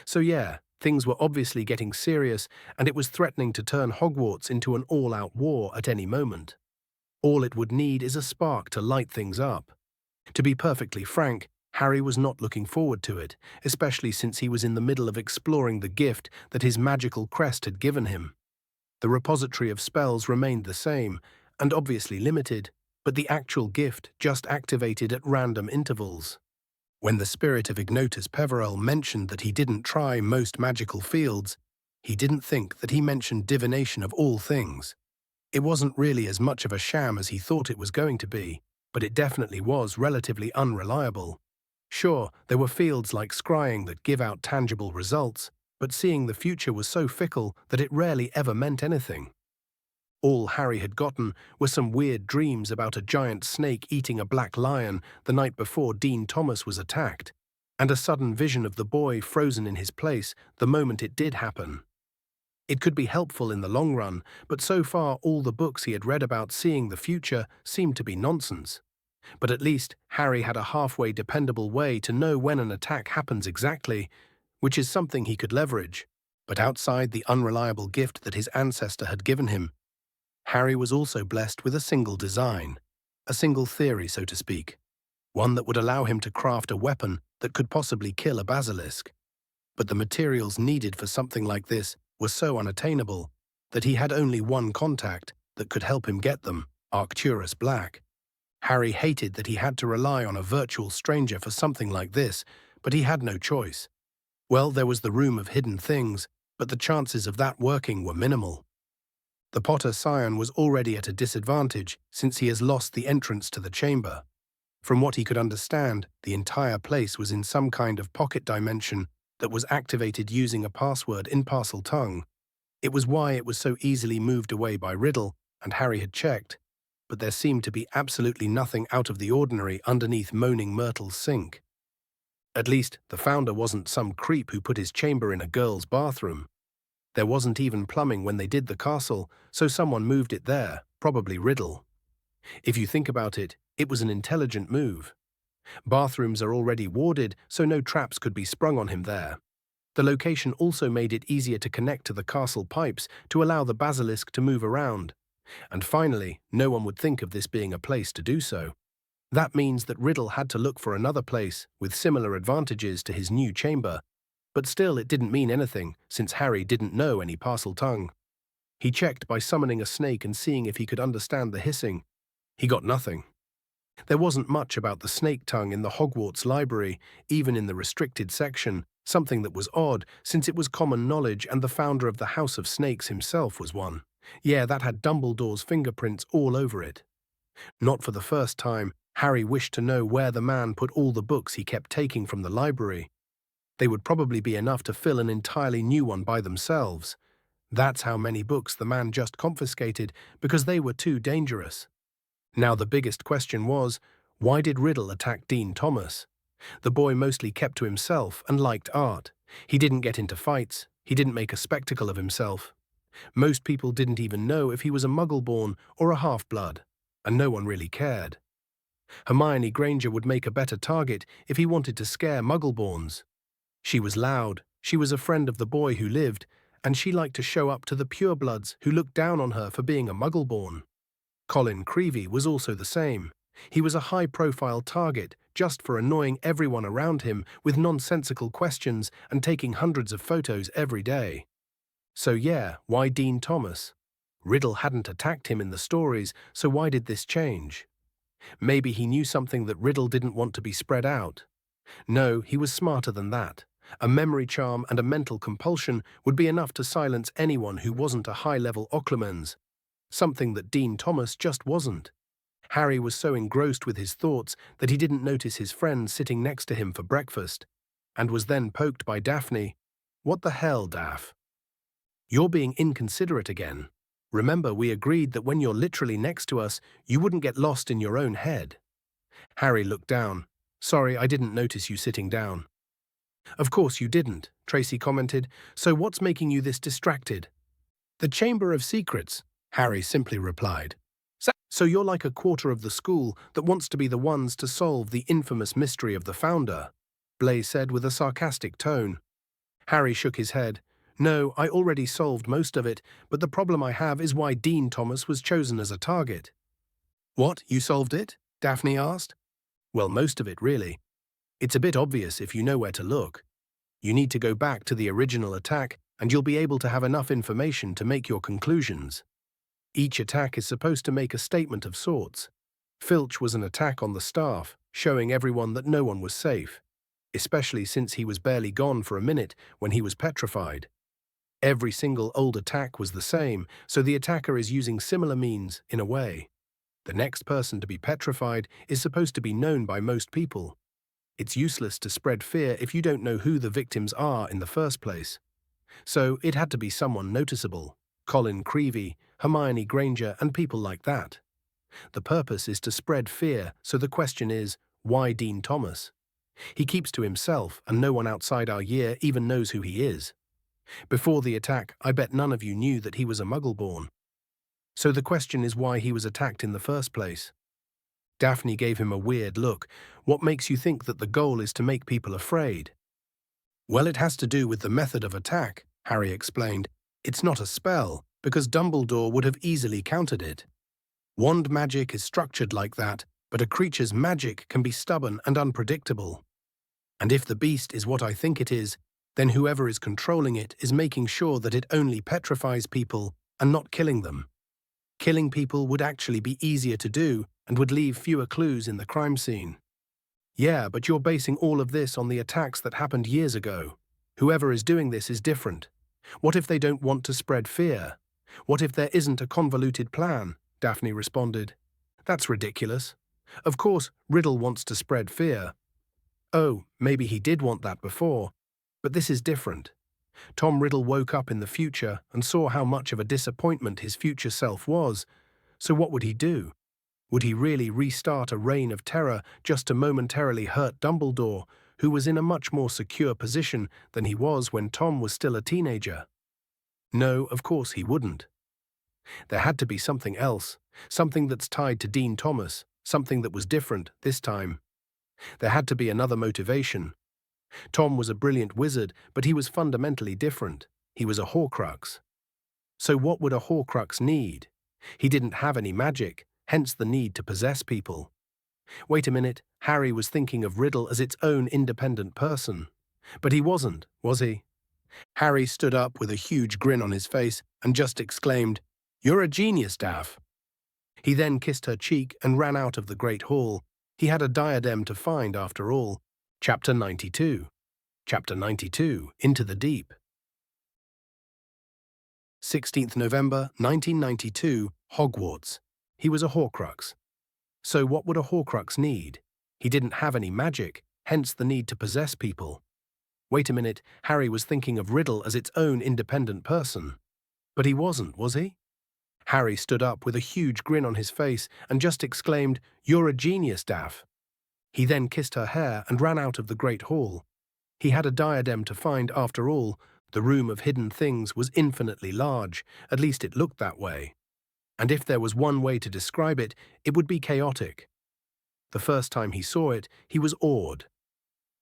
So yeah, things were obviously getting serious and it was threatening to turn Hogwarts into an all-out war at any moment. All it would need is a spark to light things up. To be perfectly frank, Harry was not looking forward to it, especially since he was in the middle of exploring the gift that his magical crest had given him. The repository of spells remained the same, and obviously limited, but the actual gift just activated at random intervals. When the spirit of Ignotus Peverell mentioned that he didn't try most magical fields, he didn't think that he mentioned divination of all things. It wasn't really as much of a sham as he thought it was going to be, but it definitely was relatively unreliable. Sure, there were fields like scrying that give out tangible results, but seeing the future was so fickle that it rarely ever meant anything. All Harry had gotten were some weird dreams about a giant snake eating a black lion the night before Dean Thomas was attacked, and a sudden vision of the boy frozen in his place the moment it did happen. It could be helpful in the long run, but so far all the books he had read about seeing the future seemed to be nonsense. But at least Harry had a halfway dependable way to know when an attack happens exactly, which is something he could leverage. But outside the unreliable gift that his ancestor had given him, Harry was also blessed with a single design, a single theory, so to speak, one that would allow him to craft a weapon that could possibly kill a basilisk. But the materials needed for something like this were so unattainable that he had only one contact that could help him get them, Arcturus Black. Harry hated that he had to rely on a virtual stranger for something like this, but he had no choice. Well, there was the Room of Hidden Things, but the chances of that working were minimal. The Potter Scion was already at a disadvantage since he has lost the entrance to the chamber. From what he could understand, the entire place was in some kind of pocket dimension that was activated using a password in Parseltongue. It was why it was so easily moved away by Riddle, and Harry had checked, but there seemed to be absolutely nothing out of the ordinary underneath Moaning Myrtle's sink. At least, the founder wasn't some creep who put his chamber in a girl's bathroom. There wasn't even plumbing when they did the castle, so someone moved it there, probably Riddle. If you think about it, it was an intelligent move. Bathrooms are already warded, so no traps could be sprung on him there. The location also made it easier to connect to the castle pipes to allow the basilisk to move around. And finally, no one would think of this being a place to do so. That means that Riddle had to look for another place with similar advantages to his new chamber. But still, it didn't mean anything, since Harry didn't know any Parseltongue. He checked by summoning a snake and seeing if he could understand the hissing. He got nothing. There wasn't much about the snake tongue in the Hogwarts library, even in the restricted section, something that was odd, since it was common knowledge and the founder of the House of Snakes himself was one. Yeah, that had Dumbledore's fingerprints all over it. Not for the first time, Harry wished to know where the man put all the books he kept taking from the library. They would probably be enough to fill an entirely new one by themselves. That's how many books the man just confiscated because they were too dangerous. Now the biggest question was, why did Riddle attack Dean Thomas? The boy mostly kept to himself and liked art. He didn't get into fights. He didn't make a spectacle of himself. Most people didn't even know if he was a Muggle-born or a half-blood, and no one really cared. Hermione Granger would make a better target if he wanted to scare Muggle-borns. She was loud, she was a friend of the boy who lived, and she liked to show up to the purebloods who looked down on her for being a Muggle-born. Colin Creevey was also the same. He was a high-profile target just for annoying everyone around him with nonsensical questions and taking hundreds of photos every day. So yeah, why Dean Thomas? Riddle hadn't attacked him in the stories, so why did this change? Maybe he knew something that Riddle didn't want to be spread out. No, he was smarter than that. A memory charm and a mental compulsion would be enough to silence anyone who wasn't a high-level Occlumens, something that Dean Thomas just wasn't. Harry was so engrossed with his thoughts that he didn't notice his friend sitting next to him for breakfast, and was then poked by Daphne. "What the hell, Daph? You're being inconsiderate again. Remember, we agreed that when you're literally next to us, you wouldn't get lost in your own head." Harry looked down. "Sorry, I didn't notice you sitting down." "Of course you didn't," Tracy commented. "So what's making you this distracted?" "The Chamber of Secrets," Harry simply replied. "So you're like a quarter of the school that wants to be the ones to solve the infamous mystery of the founder," Blaise said with a sarcastic tone. Harry shook his head. "No, I already solved most of it, but the problem I have is why Dean Thomas was chosen as a target." "What, you solved it?" Daphne asked. "Well, most of it, really. It's a bit obvious if you know where to look. You need to go back to the original attack, and you'll be able to have enough information to make your conclusions. Each attack is supposed to make a statement of sorts. Filch was an attack on the staff, showing everyone that no one was safe, especially since he was barely gone for a minute when he was petrified. Every single old attack was the same, so the attacker is using similar means in a way. The next person to be petrified is supposed to be known by most people. It's useless to spread fear if you don't know who the victims are in the first place. So it had to be someone noticeable. Colin Creevey, Hermione Granger, and people like that. The purpose is to spread fear, so the question is, why Dean Thomas? He keeps to himself, and no one outside our year even knows who he is. Before the attack, I bet none of you knew that he was a Muggle-born. So the question is why he was attacked in the first place. Daphne gave him a weird look. "What makes you think that the goal is to make people afraid?" "Well, it has to do with the method of attack," Harry explained. "It's not a spell, because Dumbledore would have easily countered it. Wand magic is structured like that, but a creature's magic can be stubborn and unpredictable. And if the beast is what I think it is, then whoever is controlling it is making sure that it only petrifies people and not killing them. Killing people would actually be easier to do and would leave fewer clues in the crime scene." "Yeah, but you're basing all of this on the attacks that happened years ago. Whoever is doing this is different. What if they don't want to spread fear? What if there isn't a convoluted plan?" Daphne responded. "That's ridiculous. Of course, Riddle wants to spread fear. Oh, maybe he did want that before. But this is different. Tom Riddle woke up in the future and saw how much of a disappointment his future self was. So what would he do? Would he really restart a reign of terror just to momentarily hurt Dumbledore, who was in a much more secure position than he was when Tom was still a teenager? No, of course he wouldn't. There had to be something else, something that's tied to Dean Thomas, something that was different this time. There had to be another motivation. Tom was a brilliant wizard, but he was fundamentally different. He was a Horcrux. So what would a Horcrux need? He didn't have any magic, hence the need to possess people. Wait a minute, Harry was thinking of Riddle as its own independent person. But he wasn't, was he? Harry stood up with a huge grin on his face and just exclaimed, "You're a genius, Daph." He then kissed her cheek and ran out of the Great Hall. He had a diadem to find after all. Chapter 92. Chapter 92, Into the Deep. 16th November, 1992, Hogwarts. He was a Horcrux. So what would a Horcrux need? He didn't have any magic, hence the need to possess people. Wait a minute, Harry was thinking of Riddle as its own independent person. But he wasn't, was he? Harry stood up with a huge grin on his face and just exclaimed, "You're a genius, Daff." He then kissed her hair and ran out of the great hall. He had a diadem to find after all. The room of hidden things was infinitely large, at least it looked that way. And if there was one way to describe it, it would be chaotic. The first time he saw it, he was awed.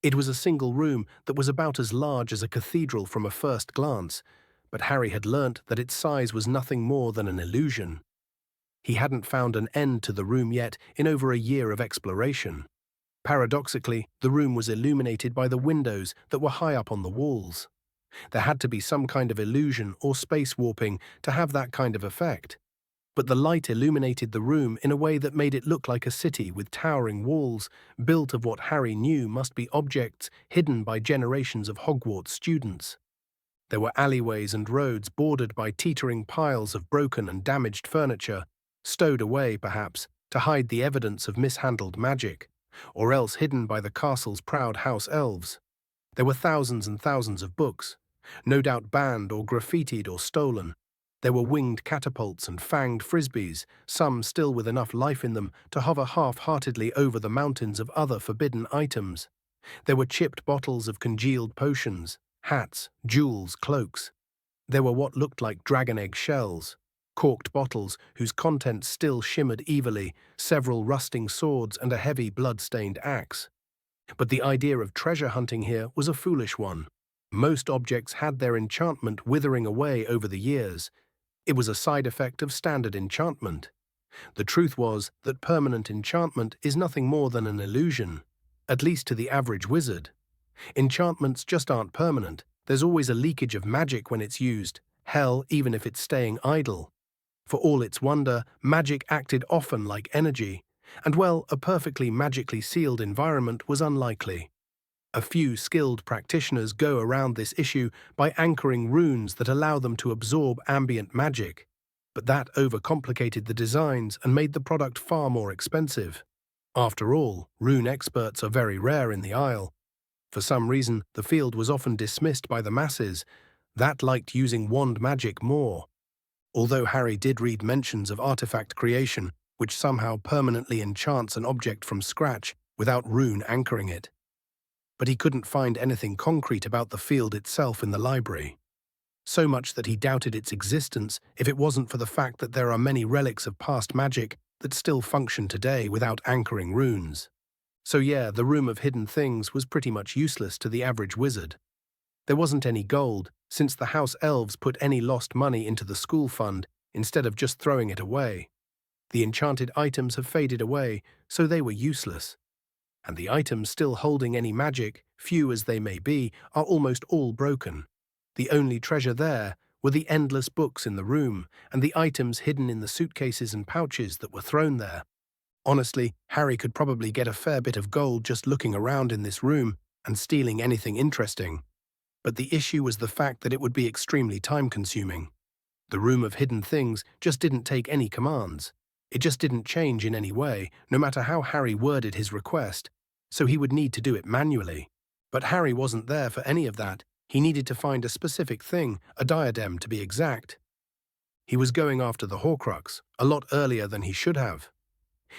It was a single room that was about as large as a cathedral from a first glance, but Harry had learnt that its size was nothing more than an illusion. He hadn't found an end to the room yet in over a year of exploration. Paradoxically, the room was illuminated by the windows that were high up on the walls. There had to be some kind of illusion or space warping to have that kind of effect. But the light illuminated the room in a way that made it look like a city with towering walls, built of what Harry knew must be objects hidden by generations of Hogwarts students. There were alleyways and roads bordered by teetering piles of broken and damaged furniture, stowed away, perhaps, to hide the evidence of mishandled magic, or else hidden by the castle's proud house elves. There were thousands and thousands of books, no doubt banned or graffitied or stolen. There were winged catapults and fanged frisbees, some still with enough life in them to hover half-heartedly over the mountains of other forbidden items. There were chipped bottles of congealed potions, hats, jewels, cloaks. There were what looked like dragon egg shells, corked bottles whose contents still shimmered evilly, several rusting swords and a heavy blood-stained axe. But the idea of treasure hunting here was a foolish one. Most objects had their enchantment withering away over the years. It was a side effect of standard enchantment. The truth was that permanent enchantment is nothing more than an illusion, at least to the average wizard. Enchantments just aren't permanent. There's always a leakage of magic when it's used, hell, even if it's staying idle. For all its wonder, magic acted often like energy, and well, a perfectly magically sealed environment was unlikely. A few skilled practitioners go around this issue by anchoring runes that allow them to absorb ambient magic, but that overcomplicated the designs and made the product far more expensive. After all, rune experts are very rare in the Isle. For some reason, the field was often dismissed by the masses, that liked using wand magic more. Although Harry did read mentions of artifact creation, which somehow permanently enchants an object from scratch without rune anchoring it. But he couldn't find anything concrete about the field itself in the library. So much that he doubted its existence if it wasn't for the fact that there are many relics of past magic that still function today without anchoring runes. So yeah, the Room of Hidden Things was pretty much useless to the average wizard. There wasn't any gold, since the house elves put any lost money into the school fund instead of just throwing it away. The enchanted items have faded away, so they were useless. And the items still holding any magic, few as they may be, are almost all broken. The only treasure there were the endless books in the room and the items hidden in the suitcases and pouches that were thrown there. Honestly, Harry could probably get a fair bit of gold just looking around in this room and stealing anything interesting. But the issue was the fact that it would be extremely time-consuming. The Room of Hidden Things just didn't take any commands. It just didn't change in any way, no matter how Harry worded his request, so he would need to do it manually. But Harry wasn't there for any of that. He needed to find a specific thing, a diadem to be exact. He was going after the Horcrux, a lot earlier than he should have.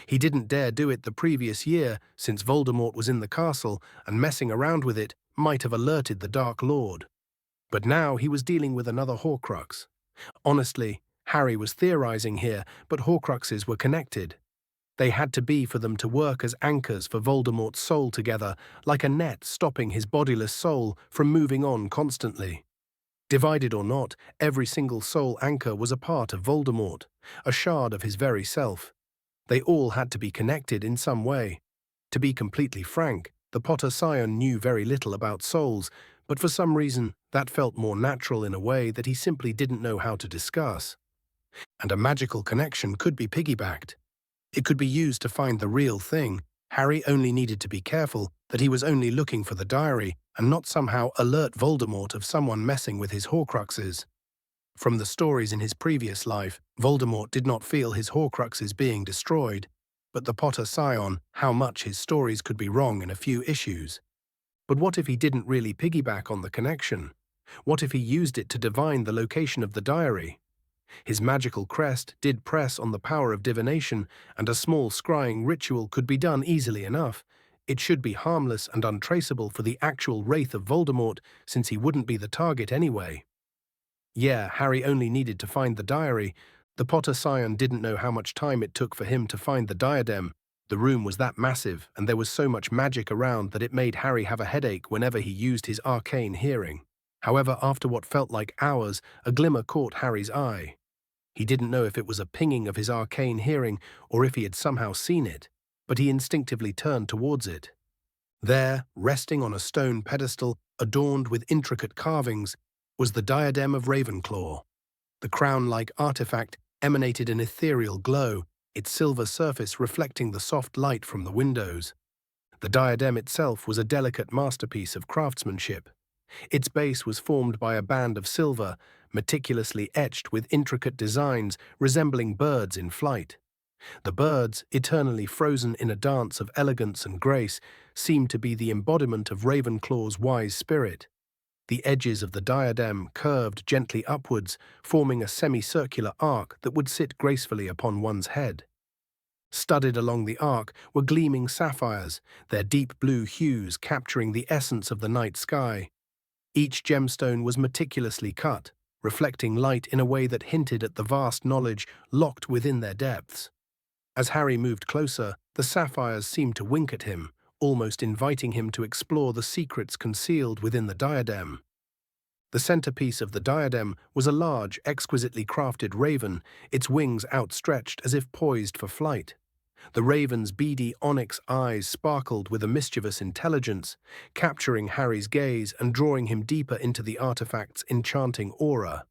He didn't dare do it the previous year, since Voldemort was in the castle, and messing around with it might have alerted the Dark Lord. But now he was dealing with another Horcrux. Honestly, Harry was theorizing here, but Horcruxes were connected. They had to be for them to work as anchors for Voldemort's soul together, like a net stopping his bodiless soul from moving on constantly. Divided or not, every single soul anchor was a part of Voldemort, a shard of his very self. They all had to be connected in some way. To be completely frank, the Potter Scion knew very little about souls, but for some reason that felt more natural in a way that he simply didn't know how to discuss. And a magical connection could be piggybacked. It could be used to find the real thing. Harry only needed to be careful that he was only looking for the diary and not somehow alert Voldemort of someone messing with his Horcruxes. From the stories in his previous life, Voldemort did not feel his Horcruxes being destroyed, but the Potter Scion, how much his stories could be wrong in a few issues. But what if he didn't really piggyback on the connection? What if he used it to divine the location of the diary? His magical crest did press on the power of divination, and a small scrying ritual could be done easily enough. It should be harmless and untraceable for the actual wraith of Voldemort, since he wouldn't be the target anyway. Yeah, Harry only needed to find the diary. The Potter Scion didn't know how much time it took for him to find the diadem. The room was that massive, and there was so much magic around that it made Harry have a headache whenever he used his arcane hearing. However, after what felt like hours, a glimmer caught Harry's eye. He didn't know if it was a pinging of his arcane hearing or if he had somehow seen it, but he instinctively turned towards it. There, resting on a stone pedestal adorned with intricate carvings, was the diadem of Ravenclaw. The crown-like artifact emanated an ethereal glow, its silver surface reflecting the soft light from the windows. The diadem itself was a delicate masterpiece of craftsmanship. Its base was formed by a band of silver, meticulously etched with intricate designs resembling birds in flight. The birds, eternally frozen in a dance of elegance and grace, seemed to be the embodiment of Ravenclaw's wise spirit. The edges of the diadem curved gently upwards, forming a semicircular arc that would sit gracefully upon one's head. Studded along the arc were gleaming sapphires, their deep blue hues capturing the essence of the night sky. Each gemstone was meticulously cut, reflecting light in a way that hinted at the vast knowledge locked within their depths. As Harry moved closer, the sapphires seemed to wink at him, almost inviting him to explore the secrets concealed within the diadem. The centerpiece of the diadem was a large, exquisitely crafted raven, its wings outstretched as if poised for flight. The raven's beady onyx eyes sparkled with a mischievous intelligence, capturing Harry's gaze and drawing him deeper into the artifact's enchanting aura.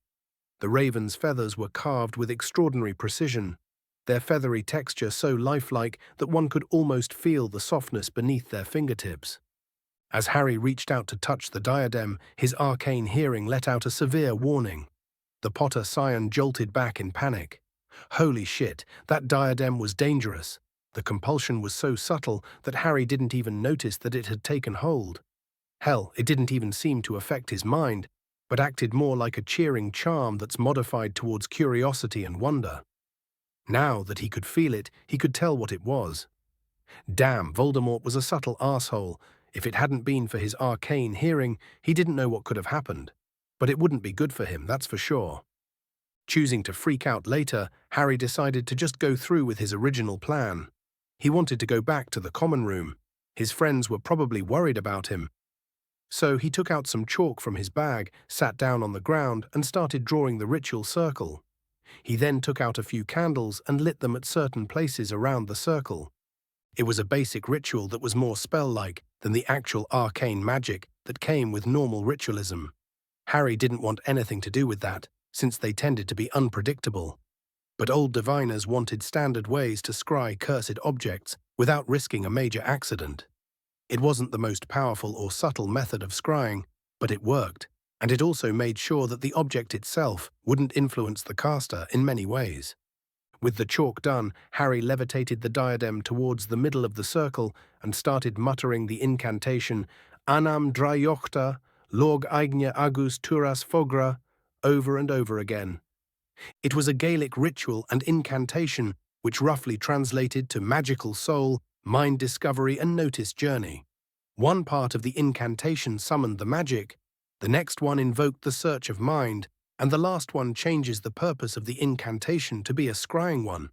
The raven's feathers were carved with extraordinary precision, their feathery texture so lifelike that one could almost feel the softness beneath their fingertips. As Harry reached out to touch the diadem, his arcane hearing let out a severe warning. The Potter Scion jolted back in panic. Holy shit, that diadem was dangerous. The compulsion was so subtle that Harry didn't even notice that it had taken hold. Hell, it didn't even seem to affect his mind, but acted more like a cheering charm that's modified towards curiosity and wonder. Now that he could feel it, he could tell what it was. Damn, Voldemort was a subtle asshole. If it hadn't been for his arcane hearing, he didn't know what could have happened. But it wouldn't be good for him, that's for sure. Choosing to freak out later, Harry decided to just go through with his original plan. He wanted to go back to the common room. His friends were probably worried about him. So he took out some chalk from his bag, sat down on the ground, and started drawing the ritual circle. He then took out a few candles and lit them at certain places around the circle. It was a basic ritual that was more spell-like than the actual arcane magic that came with normal ritualism. Harry didn't want anything to do with that, since they tended to be unpredictable. But old diviners wanted standard ways to scry cursed objects without risking a major accident. It wasn't the most powerful or subtle method of scrying, but it worked, and it also made sure that the object itself wouldn't influence the caster in many ways. With the chalk done, Harry levitated the diadem towards the middle of the circle and started muttering the incantation Anam Drayokta, Log Eignia Agus Turas Fogra, over and over again. It was a Gaelic ritual and incantation which roughly translated to magical soul, mind discovery and notice journey. One part of the incantation summoned the magic, the next one invoked the search of mind, and the last one changes the purpose of the incantation to be a scrying one.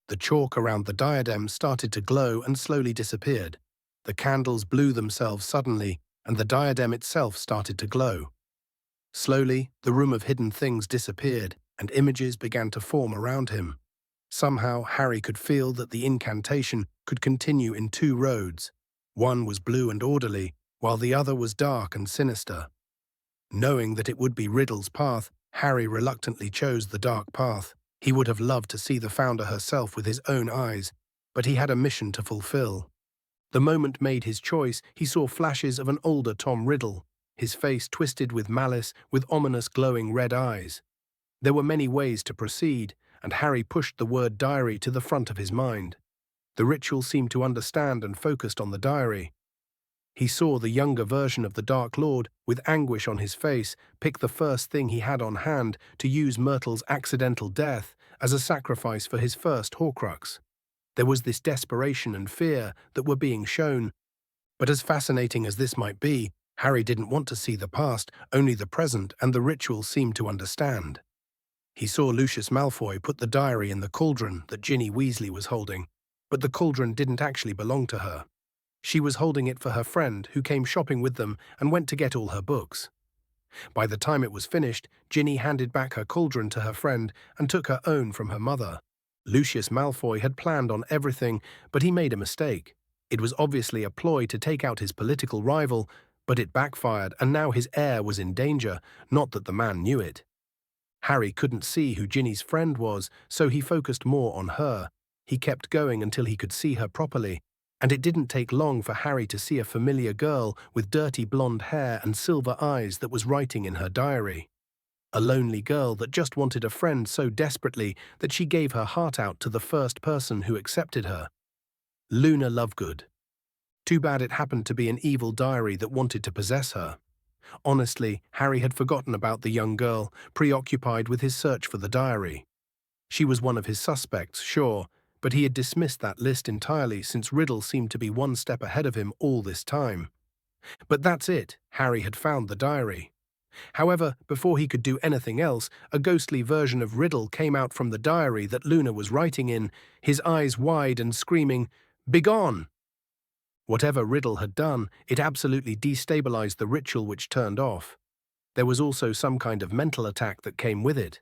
The chalk around the diadem started to glow and slowly disappeared. The candles blew themselves suddenly, and the diadem itself started to glow. Slowly, the room of hidden things disappeared, and images began to form around him. Somehow, Harry could feel that the incantation could continue in two roads. One was blue and orderly, while the other was dark and sinister. Knowing that it would be Riddle's path, Harry reluctantly chose the dark path. He would have loved to see the founder herself with his own eyes, but he had a mission to fulfill. The moment made his choice, he saw flashes of an older Tom Riddle, his face twisted with malice, with ominous glowing red eyes. There were many ways to proceed, and Harry pushed the word diary to the front of his mind. The ritual seemed to understand and focused on the diary. He saw the younger version of the Dark Lord, with anguish on his face, pick the first thing he had on hand to use Myrtle's accidental death as a sacrifice for his first Horcrux. There was this desperation and fear that were being shown. But as fascinating as this might be, Harry didn't want to see the past, only the present, and the ritual seemed to understand. He saw Lucius Malfoy put the diary in the cauldron that Ginny Weasley was holding, but the cauldron didn't actually belong to her. She was holding it for her friend, who came shopping with them and went to get all her books. By the time it was finished, Ginny handed back her cauldron to her friend and took her own from her mother. Lucius Malfoy had planned on everything, but he made a mistake. It was obviously a ploy to take out his political rival, but it backfired, and now his heir was in danger, not that the man knew it. Harry couldn't see who Ginny's friend was, so he focused more on her. He kept going until he could see her properly, and it didn't take long for Harry to see a familiar girl with dirty blonde hair and silver eyes that was writing in her diary. A lonely girl that just wanted a friend so desperately that she gave her heart out to the first person who accepted her. Luna Lovegood. Too bad it happened to be an evil diary that wanted to possess her. Honestly, Harry had forgotten about the young girl, preoccupied with his search for the diary. She was one of his suspects, sure, but he had dismissed that list entirely since Riddle seemed to be one step ahead of him all this time. But that's it, Harry had found the diary. However, before he could do anything else, a ghostly version of Riddle came out from the diary that Luna was writing in, his eyes wide and screaming, "Begone!" Whatever Riddle had done, it absolutely destabilized the ritual which turned off. There was also some kind of mental attack that came with it.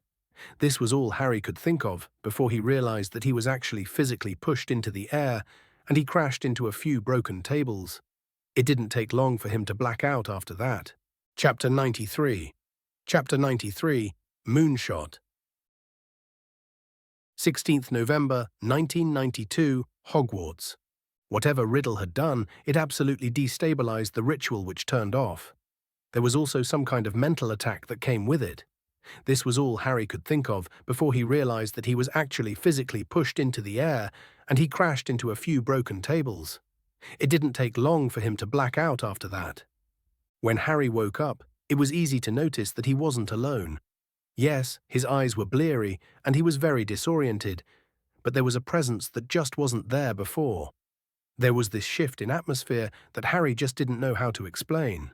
This was all Harry could think of before he realized that he was actually physically pushed into the air, and he crashed into a few broken tables. It didn't take long for him to black out after that. Chapter 93. Chapter 93, Moonshot. 16th November, 1992, Hogwarts. Whatever Riddle had done, it absolutely destabilized the ritual which turned off. There was also some kind of mental attack that came with it. This was all Harry could think of before he realized that he was actually physically pushed into the air, and he crashed into a few broken tables. It didn't take long for him to black out after that. When Harry woke up, it was easy to notice that he wasn't alone. Yes, his eyes were bleary, and he was very disoriented, but there was a presence that just wasn't there before. There was this shift in atmosphere that Harry just didn't know how to explain.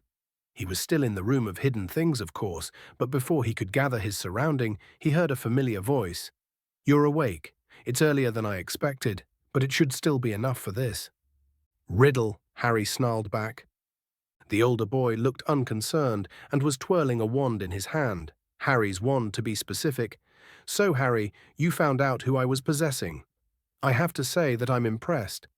He was still in the room of hidden things, of course, but before he could gather his surrounding, he heard a familiar voice. "You're awake. It's earlier than I expected, but it should still be enough for this." "Riddle," Harry snarled back. The older boy looked unconcerned and was twirling a wand in his hand, Harry's wand to be specific. "So, Harry, you found out who I was possessing. I have to say that I'm impressed.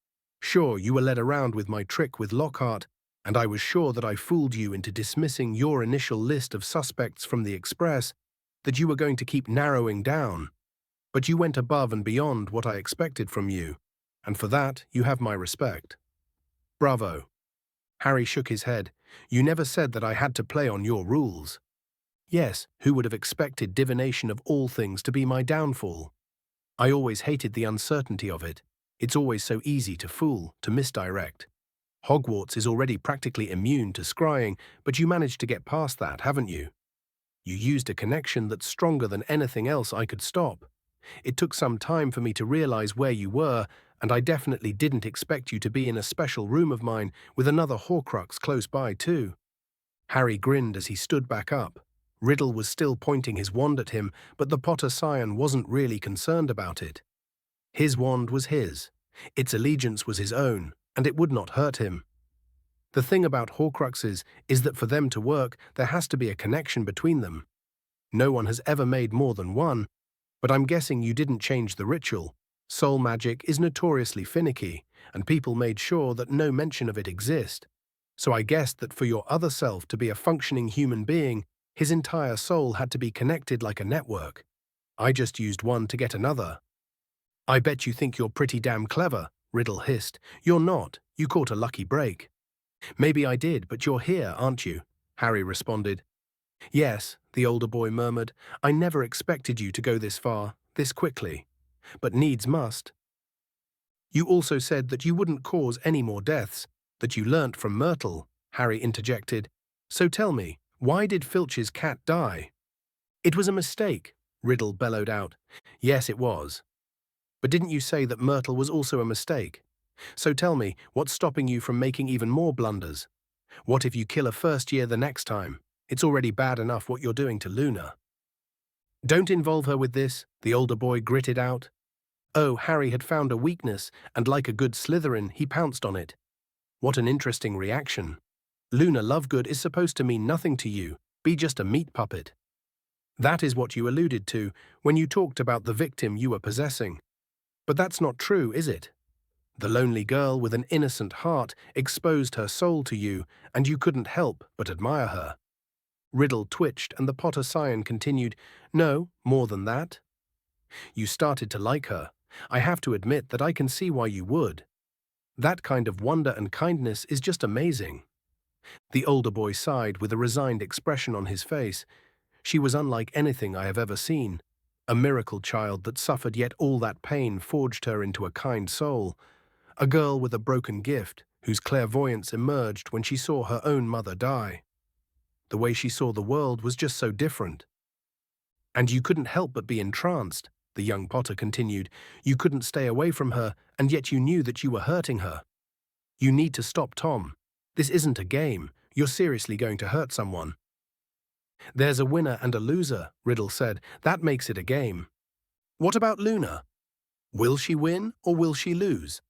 Sure, you were led around with my trick with Lockhart, and I was sure that I fooled you into dismissing your initial list of suspects from the Express, that you were going to keep narrowing down. But you went above and beyond what I expected from you, and for that you have my respect. Bravo." Harry shook his head. "You never said that I had to play on your rules." "Yes, who would have expected divination of all things to be my downfall? I always hated the uncertainty of it. It's always so easy to fool, to misdirect. Hogwarts is already practically immune to scrying, but you managed to get past that, haven't you? You used a connection that's stronger than anything else I could stop. It took some time for me to realize where you were, and I definitely didn't expect you to be in a special room of mine with another Horcrux close by too." Harry grinned as he stood back up. Riddle was still pointing his wand at him, but the Potter Scion wasn't really concerned about it. His wand was his. Its allegiance was his own, and it would not hurt him. The thing about Horcruxes is that for them to work, there has to be a connection between them. No one has ever made more than one, but I'm guessing you didn't change the ritual. Soul magic is notoriously finicky, and people made sure that no mention of it exists. So I guessed that for your other self to be a functioning human being, his entire soul had to be connected like a network. I just used one to get another." "I bet you think you're pretty damn clever," Riddle hissed. "You're not. You caught a lucky break." "Maybe I did, but you're here, aren't you?" Harry responded. "Yes," the older boy murmured. "I never expected you to go this far, this quickly. But needs must. You also said that you wouldn't cause any more deaths, That you learnt from Myrtle, Harry interjected. So tell me, why did Filch's cat die? It was a mistake, Riddle bellowed out. Yes, it was. But didn't you say that Myrtle was also a mistake? So tell me, what's stopping you from making even more blunders? What if you kill a first year the next time? It's already bad enough what you're doing to Luna. Don't involve her with this, the older boy gritted out. Oh, Harry had found a weakness, and like a good Slytherin, he pounced on it. What an interesting reaction. Luna Lovegood is supposed to mean nothing to you, be just a meat puppet. That is what you alluded to when you talked about the victim you were possessing. But that's not true, is it? The lonely girl with an innocent heart exposed her soul to you, and you couldn't help but admire her. Riddle twitched, and the Potter scion continued, No, more than that. You started to like her. I have to admit that I can see why you would. That kind of wonder and kindness is just amazing. The older boy sighed with a resigned expression on his face. She was unlike anything I have ever seen. A miracle child that suffered yet all that pain forged her into a kind soul. A girl with a broken gift, whose clairvoyance emerged when she saw her own mother die. The way she saw the world was just so different. And you couldn't help but be entranced, the young Potter continued. You couldn't stay away from her, and yet you knew that you were hurting her. You need to stop, Tom. This isn't a game. You're seriously going to hurt someone. There's a winner and a loser, Riddle said. That makes it a game. What about Luna? Will she win or will she lose?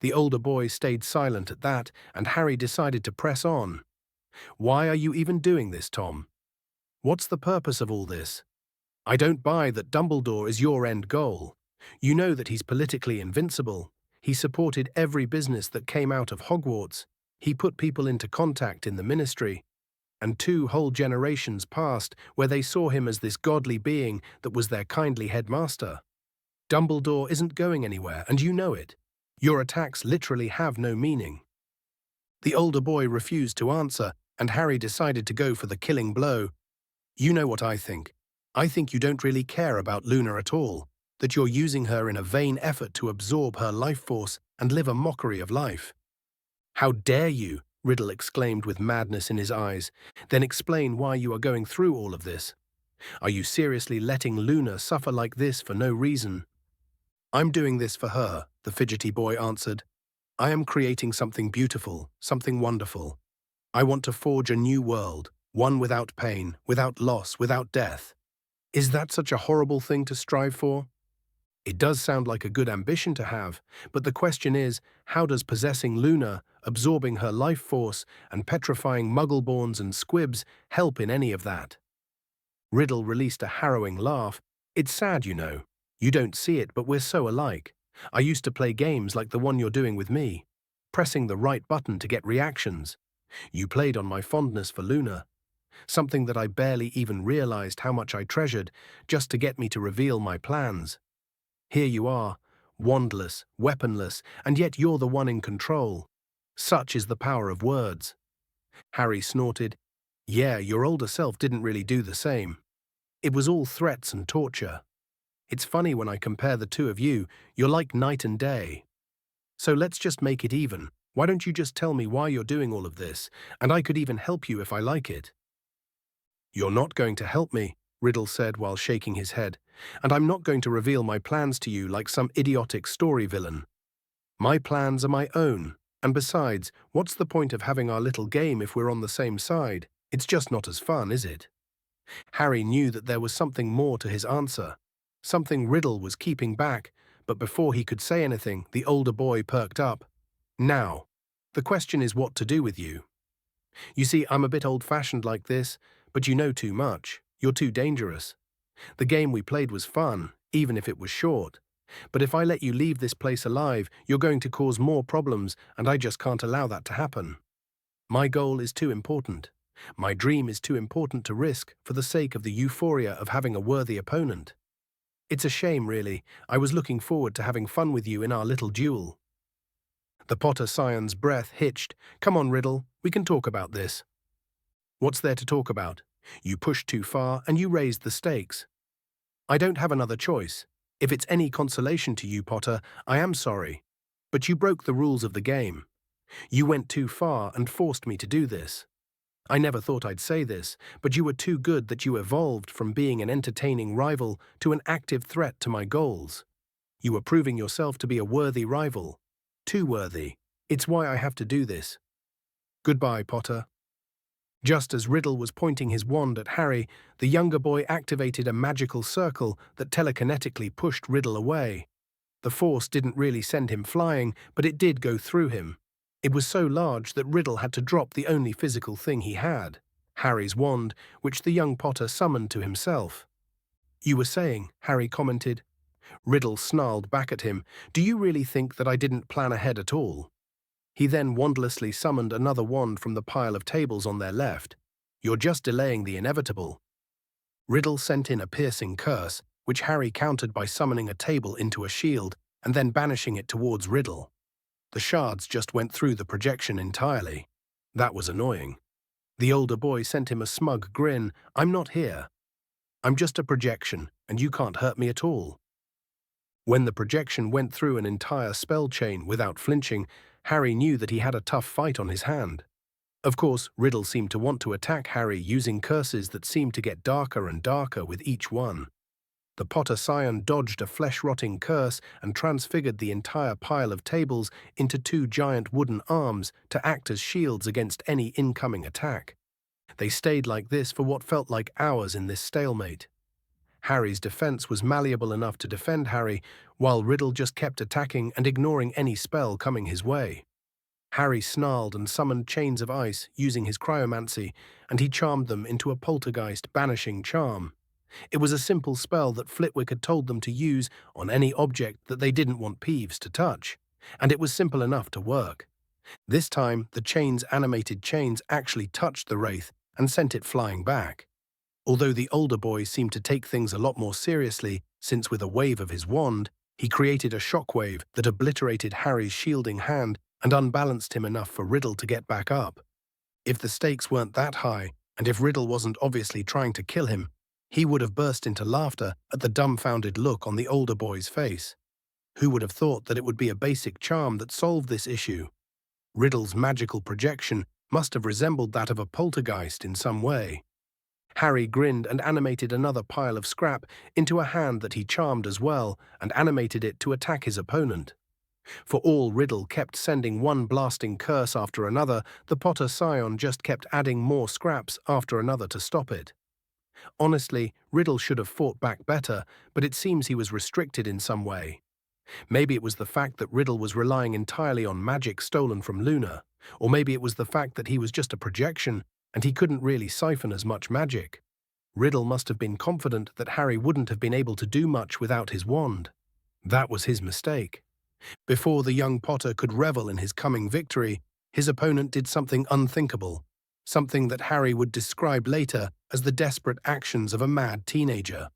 The older boy stayed silent at that, and Harry decided to press on. Why are you even doing this, Tom? What's the purpose of all this? I don't buy that Dumbledore is your end goal. You know that he's politically invincible. He supported every business that came out of Hogwarts. He put people into contact in the Ministry. And 2 whole generations passed where they saw him as this godly being that was their kindly headmaster. Dumbledore isn't going anywhere, and you know it. Your attacks literally have no meaning. The older boy refused to answer, and Harry decided to go for the killing blow. You know what I think. I think you don't really care about Luna at all, that you're using her in a vain effort to absorb her life force and live a mockery of life. How dare you? Riddle exclaimed with madness in his eyes. Then explain why you are going through all of this. Are you seriously letting Luna suffer like this for no reason? I'm doing this for her, the fidgety boy answered. I am creating something beautiful, something wonderful. I want to forge a new world, one without pain, without loss, without death. Is that such a horrible thing to strive for? It does sound like a good ambition to have, but the question is, how does possessing Luna, absorbing her life force, and petrifying Muggleborns and Squibs help in any of that? Riddle released a harrowing laugh. It's sad, you know. You don't see it, but we're so alike. I used to play games like the one you're doing with me, pressing the right button to get reactions. You played on my fondness for Luna, something that I barely even realized how much I treasured, just to get me to reveal my plans. Here you are, wandless, weaponless, and yet you're the one in control. Such is the power of words. Harry snorted. Yeah, your older self didn't really do the same. It was all threats and torture. It's funny when I compare the two of you, you're like night and day. So let's just make it even. Why don't you just tell me why you're doing all of this, and I could even help you if I like it. You're not going to help me, Riddle said while shaking his head, and I'm not going to reveal my plans to you like some idiotic story villain. My plans are my own, and besides, what's the point of having our little game if we're on the same side? It's just not as fun, is it? Harry knew that there was something more to his answer, something Riddle was keeping back, but before he could say anything, the older boy perked up. Now, the question is what to do with you. You see, I'm a bit old-fashioned like this, but you know too much. You're too dangerous. The game we played was fun, even if it was short. But if I let you leave this place alive, you're going to cause more problems, and I just can't allow that to happen. My goal is too important. My dream is too important to risk for the sake of the euphoria of having a worthy opponent. It's a shame, really. I was looking forward to having fun with you in our little duel. The Potter scion's breath hitched. Come on, Riddle, we can talk about this. What's there to talk about? You pushed too far and you raised the stakes. I don't have another choice. If it's any consolation to you, Potter, I am sorry. But you broke the rules of the game. You went too far and forced me to do this. I never thought I'd say this, but you were too good that you evolved from being an entertaining rival to an active threat to my goals. You were proving yourself to be a worthy rival. Too worthy. It's why I have to do this. Goodbye, Potter. Just as Riddle was pointing his wand at Harry, the younger boy activated a magical circle that telekinetically pushed Riddle away. The force didn't really send him flying, but it did go through him. It was so large that Riddle had to drop the only physical thing he had, Harry's wand, which the young Potter summoned to himself. You were saying, Harry commented. Riddle snarled back at him, do you really think that I didn't plan ahead at all? He then wandlessly summoned another wand from the pile of tables on their left. You're just delaying the inevitable. Riddle sent in a piercing curse, which Harry countered by summoning a table into a shield and then banishing it towards Riddle. The shards just went through the projection entirely. That was annoying. The older boy sent him a smug grin. I'm not here. I'm just a projection, and you can't hurt me at all. When the projection went through an entire spell chain without flinching, Harry knew that he had a tough fight on his hand. Of course, Riddle seemed to want to attack Harry using curses that seemed to get darker and darker with each one. The Potter Scion dodged a flesh-rotting curse and transfigured the entire pile of tables into two giant wooden arms to act as shields against any incoming attack. They stayed like this for what felt like hours in this stalemate. Harry's defense was malleable enough to defend Harry, while Riddle just kept attacking and ignoring any spell coming his way. Harry snarled and summoned chains of ice using his cryomancy, and he charmed them into a poltergeist banishing charm. It was a simple spell that Flitwick had told them to use on any object that they didn't want Peeves to touch, and it was simple enough to work. This time, the chain's animated chains actually touched the wraith and sent it flying back. Although the older boy seemed to take things a lot more seriously, since with a wave of his wand, he created a shockwave that obliterated Harry's shielding hand and unbalanced him enough for Riddle to get back up. If the stakes weren't that high, and if Riddle wasn't obviously trying to kill him, he would have burst into laughter at the dumbfounded look on the older boy's face. Who would have thought that it would be a basic charm that solved this issue? Riddle's magical projection must have resembled that of a poltergeist in some way. Harry grinned and animated another pile of scrap into a hand that he charmed as well and animated it to attack his opponent. For all Riddle kept sending one blasting curse after another, the Potter Scion just kept adding more scraps after another to stop it. Honestly, Riddle should have fought back better, but it seems he was restricted in some way. Maybe it was the fact that Riddle was relying entirely on magic stolen from Luna, or maybe it was the fact that he was just a projection and he couldn't really siphon as much magic. Riddle must have been confident that Harry wouldn't have been able to do much without his wand. That was his mistake. Before the young Potter could revel in his coming victory, his opponent did something unthinkable, something that Harry would describe later as the desperate actions of a mad teenager.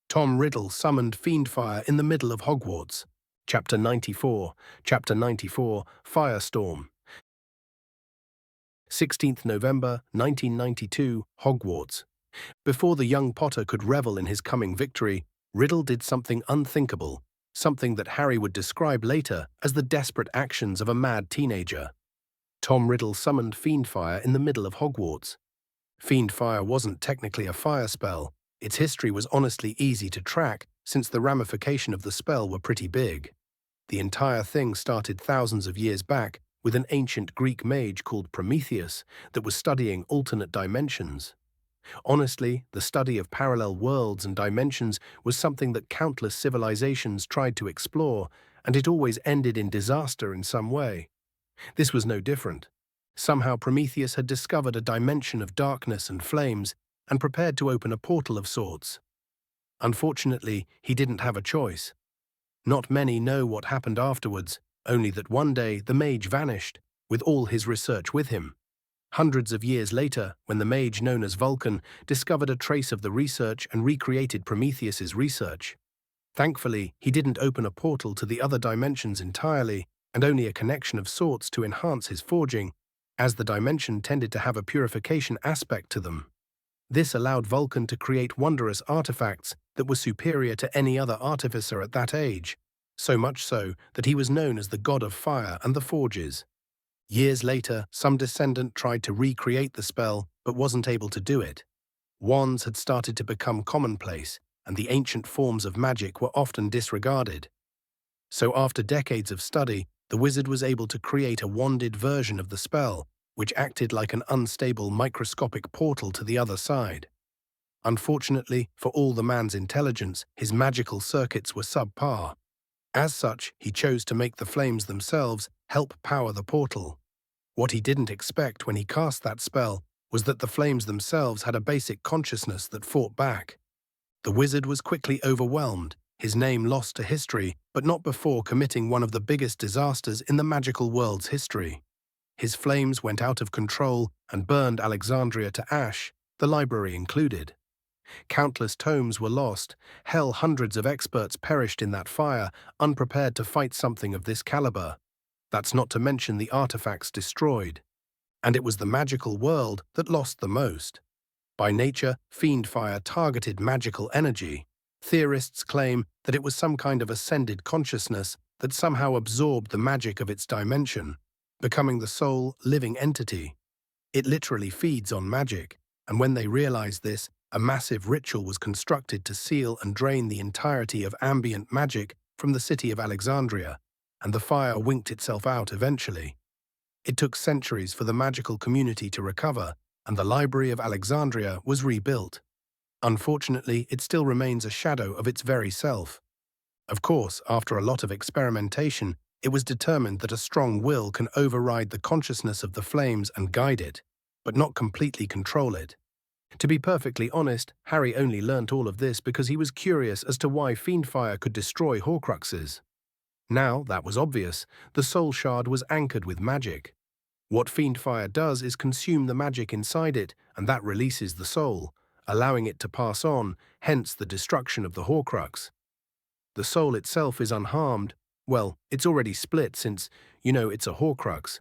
Tom Riddle summoned Fiendfire in the middle of Hogwarts. Chapter 94, Firestorm. 16th November, 1992, Hogwarts. Before the young Potter could revel in his coming victory, Riddle did something unthinkable, something that Harry would describe later as the desperate actions of a mad teenager. Tom Riddle summoned Fiendfire in the middle of Hogwarts. Fiendfire wasn't technically a fire spell. Its history was honestly easy to track since the ramifications of the spell were pretty big. The entire thing started thousands of years back with an ancient Greek mage called Prometheus that was studying alternate dimensions. Honestly, the study of parallel worlds and dimensions was something that countless civilizations tried to explore, and it always ended in disaster in some way. This was no different. Somehow Prometheus had discovered a dimension of darkness and flames and prepared to open a portal of sorts. Unfortunately, he didn't have a choice. Not many know what happened afterwards, only that one day the mage vanished, with all his research with him. Hundreds of years later, when the mage known as Vulcan discovered a trace of the research and recreated Prometheus's research. Thankfully, he didn't open a portal to the other dimensions entirely, and only a connection of sorts to enhance his forging, as the dimension tended to have a purification aspect to them. This allowed Vulcan to create wondrous artifacts that were superior to any other artificer at that age, so much so that he was known as the god of fire and the forges. Years later, some descendant tried to recreate the spell but wasn't able to do it. Wands had started to become commonplace, and the ancient forms of magic were often disregarded. So after decades of study, the wizard was able to create a wanded version of the spell, which acted like an unstable microscopic portal to the other side. Unfortunately, for all the man's intelligence, his magical circuits were subpar. As such, he chose to make the flames themselves help power the portal. What he didn't expect when he cast that spell was that the flames themselves had a basic consciousness that fought back. The wizard was quickly overwhelmed, his name lost to history, but not before committing one of the biggest disasters in the magical world's history. His flames went out of control and burned Alexandria to ash, the library included. Countless tomes were lost, hundreds of experts perished in that fire, unprepared to fight something of this caliber. That's not to mention the artifacts destroyed. And it was the magical world that lost the most. By nature, fiend fire targeted magical energy. Theorists claim that it was some kind of ascended consciousness that somehow absorbed the magic of its dimension, becoming the sole living entity. It literally feeds on magic, and when they realized this, a massive ritual was constructed to seal and drain the entirety of ambient magic from the city of Alexandria, and the fire winked itself out eventually. It took centuries for the magical community to recover, and the Library of Alexandria was rebuilt. Unfortunately, it still remains a shadow of its very self. Of course, after a lot of experimentation, it was determined that a strong will can override the consciousness of the flames and guide it, but not completely control it. To be perfectly honest, Harry only learnt all of this because he was curious as to why fiendfire could destroy Horcruxes. Now, that was obvious, the soul shard was anchored with magic. What fiendfire does is consume the magic inside it, and that releases the soul, allowing it to pass on, hence the destruction of the Horcrux. The soul itself is unharmed. Well, it's already split since, it's a Horcrux.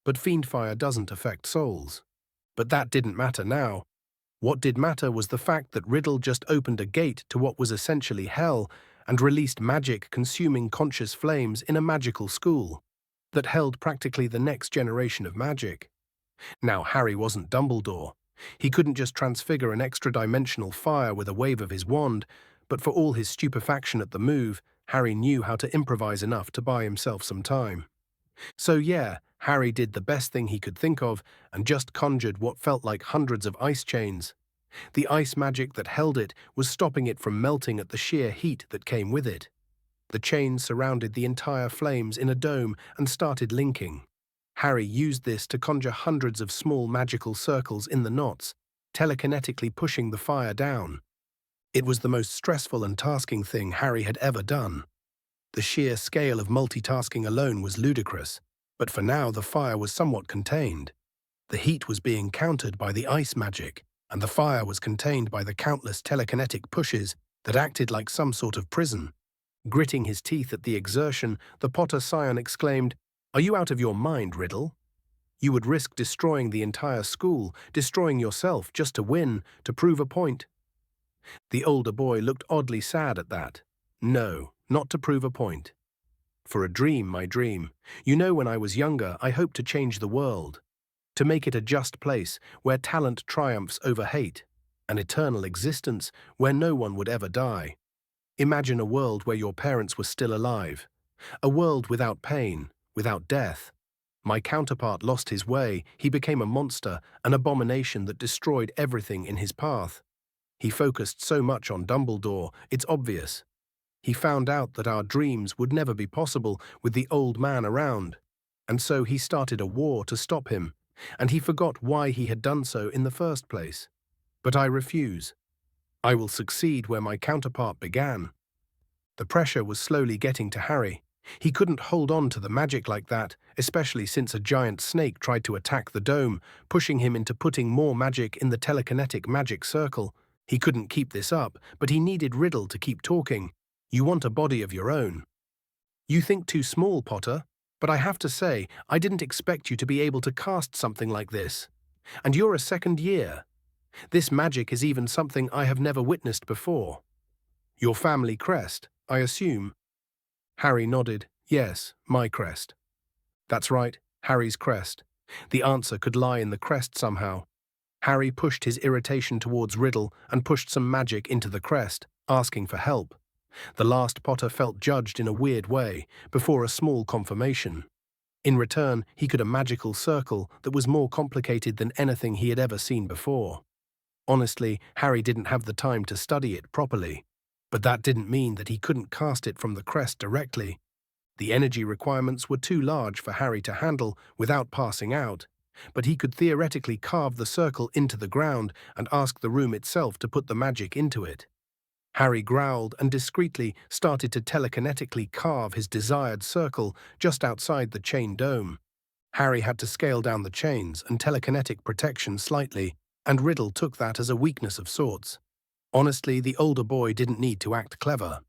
But fiendfire doesn't affect souls. But that didn't matter now. What did matter was the fact that Riddle just opened a gate to what was essentially hell and released magic-consuming conscious flames in a magical school that held practically the next generation of magic. Now, Harry wasn't Dumbledore. He couldn't just transfigure an extra-dimensional fire with a wave of his wand, but for all his stupefaction at the move, Harry knew how to improvise enough to buy himself some time. So yeah, Harry did the best thing he could think of and just conjured what felt like hundreds of ice chains. The ice magic that held it was stopping it from melting at the sheer heat that came with it. The chains surrounded the entire flames in a dome and started linking. Harry used this to conjure hundreds of small magical circles in the knots, telekinetically pushing the fire down. It was the most stressful and tasking thing Harry had ever done. The sheer scale of multitasking alone was ludicrous, but for now the fire was somewhat contained. The heat was being countered by the ice magic, and the fire was contained by the countless telekinetic pushes that acted like some sort of prison. Gritting his teeth at the exertion, the Potter Scion exclaimed, "Are you out of your mind, Riddle? You would risk destroying the entire school, destroying yourself just to win, to prove a point." The older boy looked oddly sad at that. "No, not to prove a point. For a dream, my dream. When I was younger, I hoped to change the world. To make it a just place where talent triumphs over hate. An eternal existence where no one would ever die. Imagine a world where your parents were still alive. A world without pain, without death. My counterpart lost his way. He became a monster, an abomination that destroyed everything in his path. He focused so much on Dumbledore, it's obvious. He found out that our dreams would never be possible with the old man around. And so he started a war to stop him, and he forgot why he had done so in the first place. But I refuse. I will succeed where my counterpart began." The pressure was slowly getting to Harry. He couldn't hold on to the magic like that, especially since a giant snake tried to attack the dome, pushing him into putting more magic in the telekinetic magic circle. He couldn't keep this up, but he needed Riddle to keep talking. "You want a body of your own. You think too small, Potter, but I have to say, I didn't expect you to be able to cast something like this. And you're a second year. This magic is even something I have never witnessed before. Your family crest, I assume?" Harry nodded. "Yes, my crest." "That's right. Harry's crest. The answer could lie in the crest somehow. Harry pushed his irritation towards Riddle and pushed some magic into the crest, asking for help. The last Potter felt judged in a weird way, before a small confirmation. In return, he could a magical circle that was more complicated than anything he had ever seen before. Honestly, Harry didn't have the time to study it properly. But that didn't mean that he couldn't cast it from the crest directly. The energy requirements were too large for Harry to handle without passing out, but he could theoretically carve the circle into the ground and ask the room itself to put the magic into it. Harry growled and discreetly started to telekinetically carve his desired circle just outside the chain dome. Harry had to scale down the chains and telekinetic protection slightly, and Riddle took that as a weakness of sorts. Honestly, the older boy didn't need to act clever.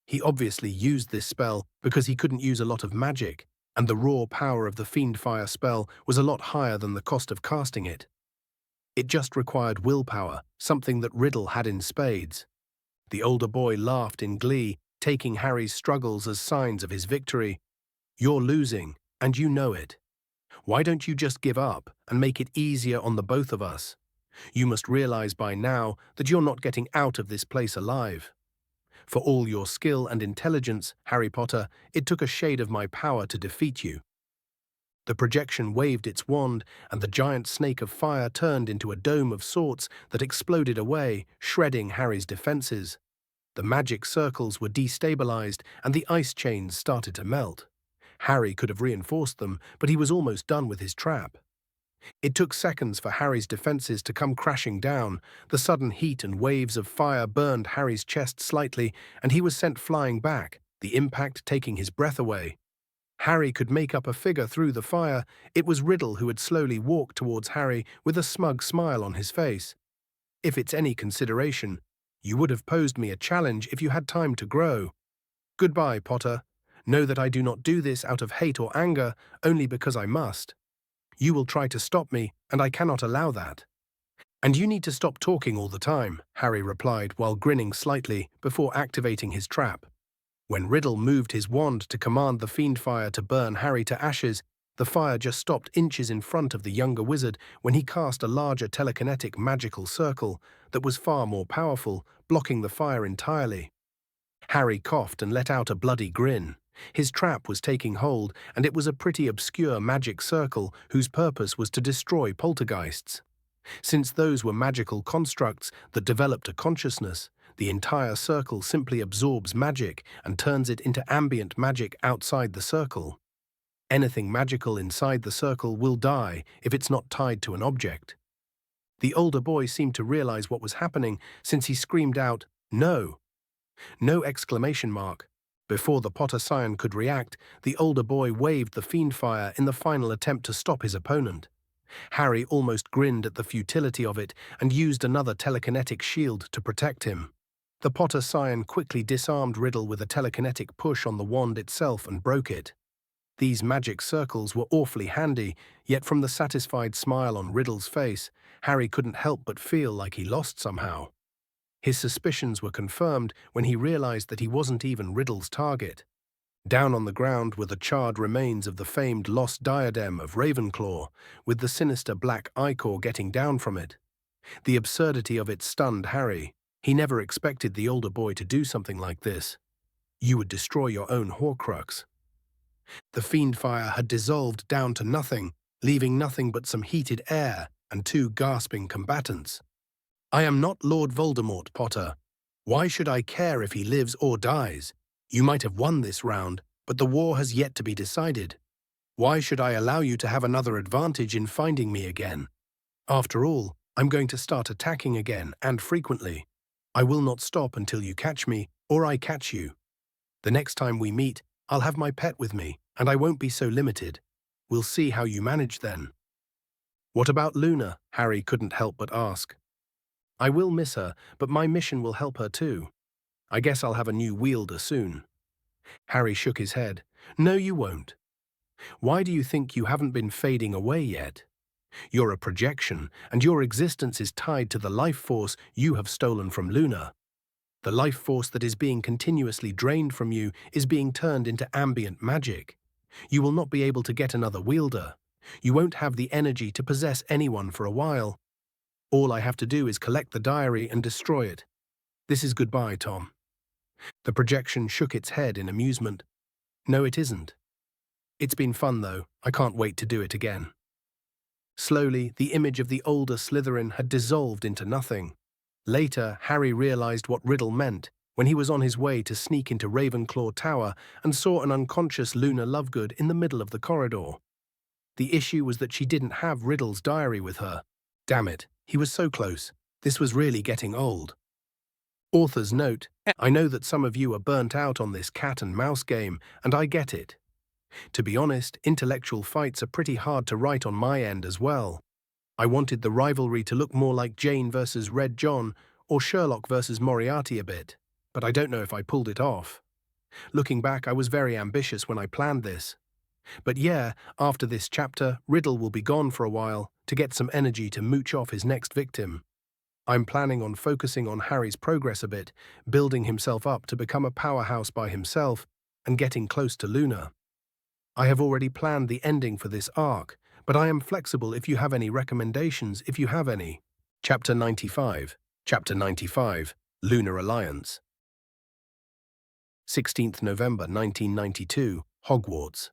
He obviously used this spell because he couldn't use a lot of magic, and the raw power of the Fiendfire spell was a lot higher than the cost of casting it. It just required willpower, something that Riddle had in spades. The older boy laughed in glee, taking Harry's struggles as signs of his victory. "You're losing, and you know it. Why don't you just give up and make it easier on the both of us? You must realize by now that you're not getting out of this place alive. For all your skill and intelligence, Harry Potter, it took a shade of my power to defeat you." The projection waved its wand, and the giant snake of fire turned into a dome of sorts that exploded away, shredding Harry's defenses. The magic circles were destabilized, and the ice chains started to melt. Harry could have reinforced them, but he was almost done with his trap. It took seconds for Harry's defenses to come crashing down. The sudden heat and waves of fire burned Harry's chest slightly, and he was sent flying back, the impact taking his breath away. Harry could make up a figure through the fire. It was Riddle who had slowly walked towards Harry with a smug smile on his face. "If it's any consideration, you would have posed me a challenge if you had time to grow. Goodbye, Potter. Know that I do not do this out of hate or anger, only because I must. You will try to stop me, and I cannot allow that." "And you need to stop talking all the time," Harry replied while grinning slightly before activating his trap. When Riddle moved his wand to command the Fiendfire to burn Harry to ashes, the fire just stopped inches in front of the younger wizard when he cast a larger telekinetic magical circle that was far more powerful, blocking the fire entirely. Harry coughed and let out a bloody grin. His trap was taking hold, and it was a pretty obscure magic circle whose purpose was to destroy poltergeists. Since those were magical constructs that developed a consciousness, the entire circle simply absorbs magic and turns it into ambient magic outside the circle. Anything magical inside the circle will die if it's not tied to an object. The older boy seemed to realize what was happening since he screamed out, "No!" No exclamation mark. Before the Potter Scion could react, the older boy waved the Fiendfire in the final attempt to stop his opponent. Harry almost grinned at the futility of it and used another telekinetic shield to protect him. The Potter Scion quickly disarmed Riddle with a telekinetic push on the wand itself and broke it. These magic circles were awfully handy, yet from the satisfied smile on Riddle's face, Harry couldn't help but feel like he lost somehow. His suspicions were confirmed when he realized that he wasn't even Riddle's target. Down on the ground were the charred remains of the famed lost diadem of Ravenclaw, with the sinister black ichor getting down from it. The absurdity of it stunned Harry. He never expected the older boy to do something like this. You would destroy your own Horcrux. The Fiendfire had dissolved down to nothing, leaving nothing but some heated air and two gasping combatants. "I am not Lord Voldemort, Potter. Why should I care if he lives or dies? You might have won this round, but the war has yet to be decided. Why should I allow you to have another advantage in finding me again? After all, I'm going to start attacking again, and frequently. I will not stop until you catch me, or I catch you. The next time we meet, I'll have my pet with me, and I won't be so limited. We'll see how you manage then." "What about Luna?" Harry couldn't help but ask. "I will miss her, but my mission will help her too. I guess I'll have a new wielder soon." Harry shook his head. "No, you won't. Why do you think you haven't been fading away yet? You're a projection, and your existence is tied to the life force you have stolen from Luna. The life force that is being continuously drained from you is being turned into ambient magic. You will not be able to get another wielder. You won't have the energy to possess anyone for a while. All I have to do is collect the diary and destroy it. This is goodbye, Tom." The projection shook its head in amusement. "No, it isn't. It's been fun, though. I can't wait to do it again." Slowly, the image of the older Slytherin had dissolved into nothing. Later, Harry realized what Riddle meant when he was on his way to sneak into Ravenclaw Tower and saw an unconscious Luna Lovegood in the middle of the corridor. The issue was that she didn't have Riddle's diary with her. Damn it, he was so close. This was really getting old. Author's note: I know that some of you are burnt out on this cat and mouse game, and I get it. To be honest, intellectual fights are pretty hard to write on my end as well. I wanted the rivalry to look more like Jane versus Red John or Sherlock versus Moriarty a bit, but I don't know if I pulled it off. Looking back, I was very ambitious when I planned this. But yeah, after this chapter, Riddle will be gone for a while to get some energy to mooch off his next victim. I'm planning on focusing on Harry's progress a bit, building himself up to become a powerhouse by himself and getting close to Luna. I have already planned the ending for this arc, but I am flexible if you have any recommendations, if you have any. Chapter 95. Chapter 95. Lunar Alliance. 16th November 1992, Hogwarts.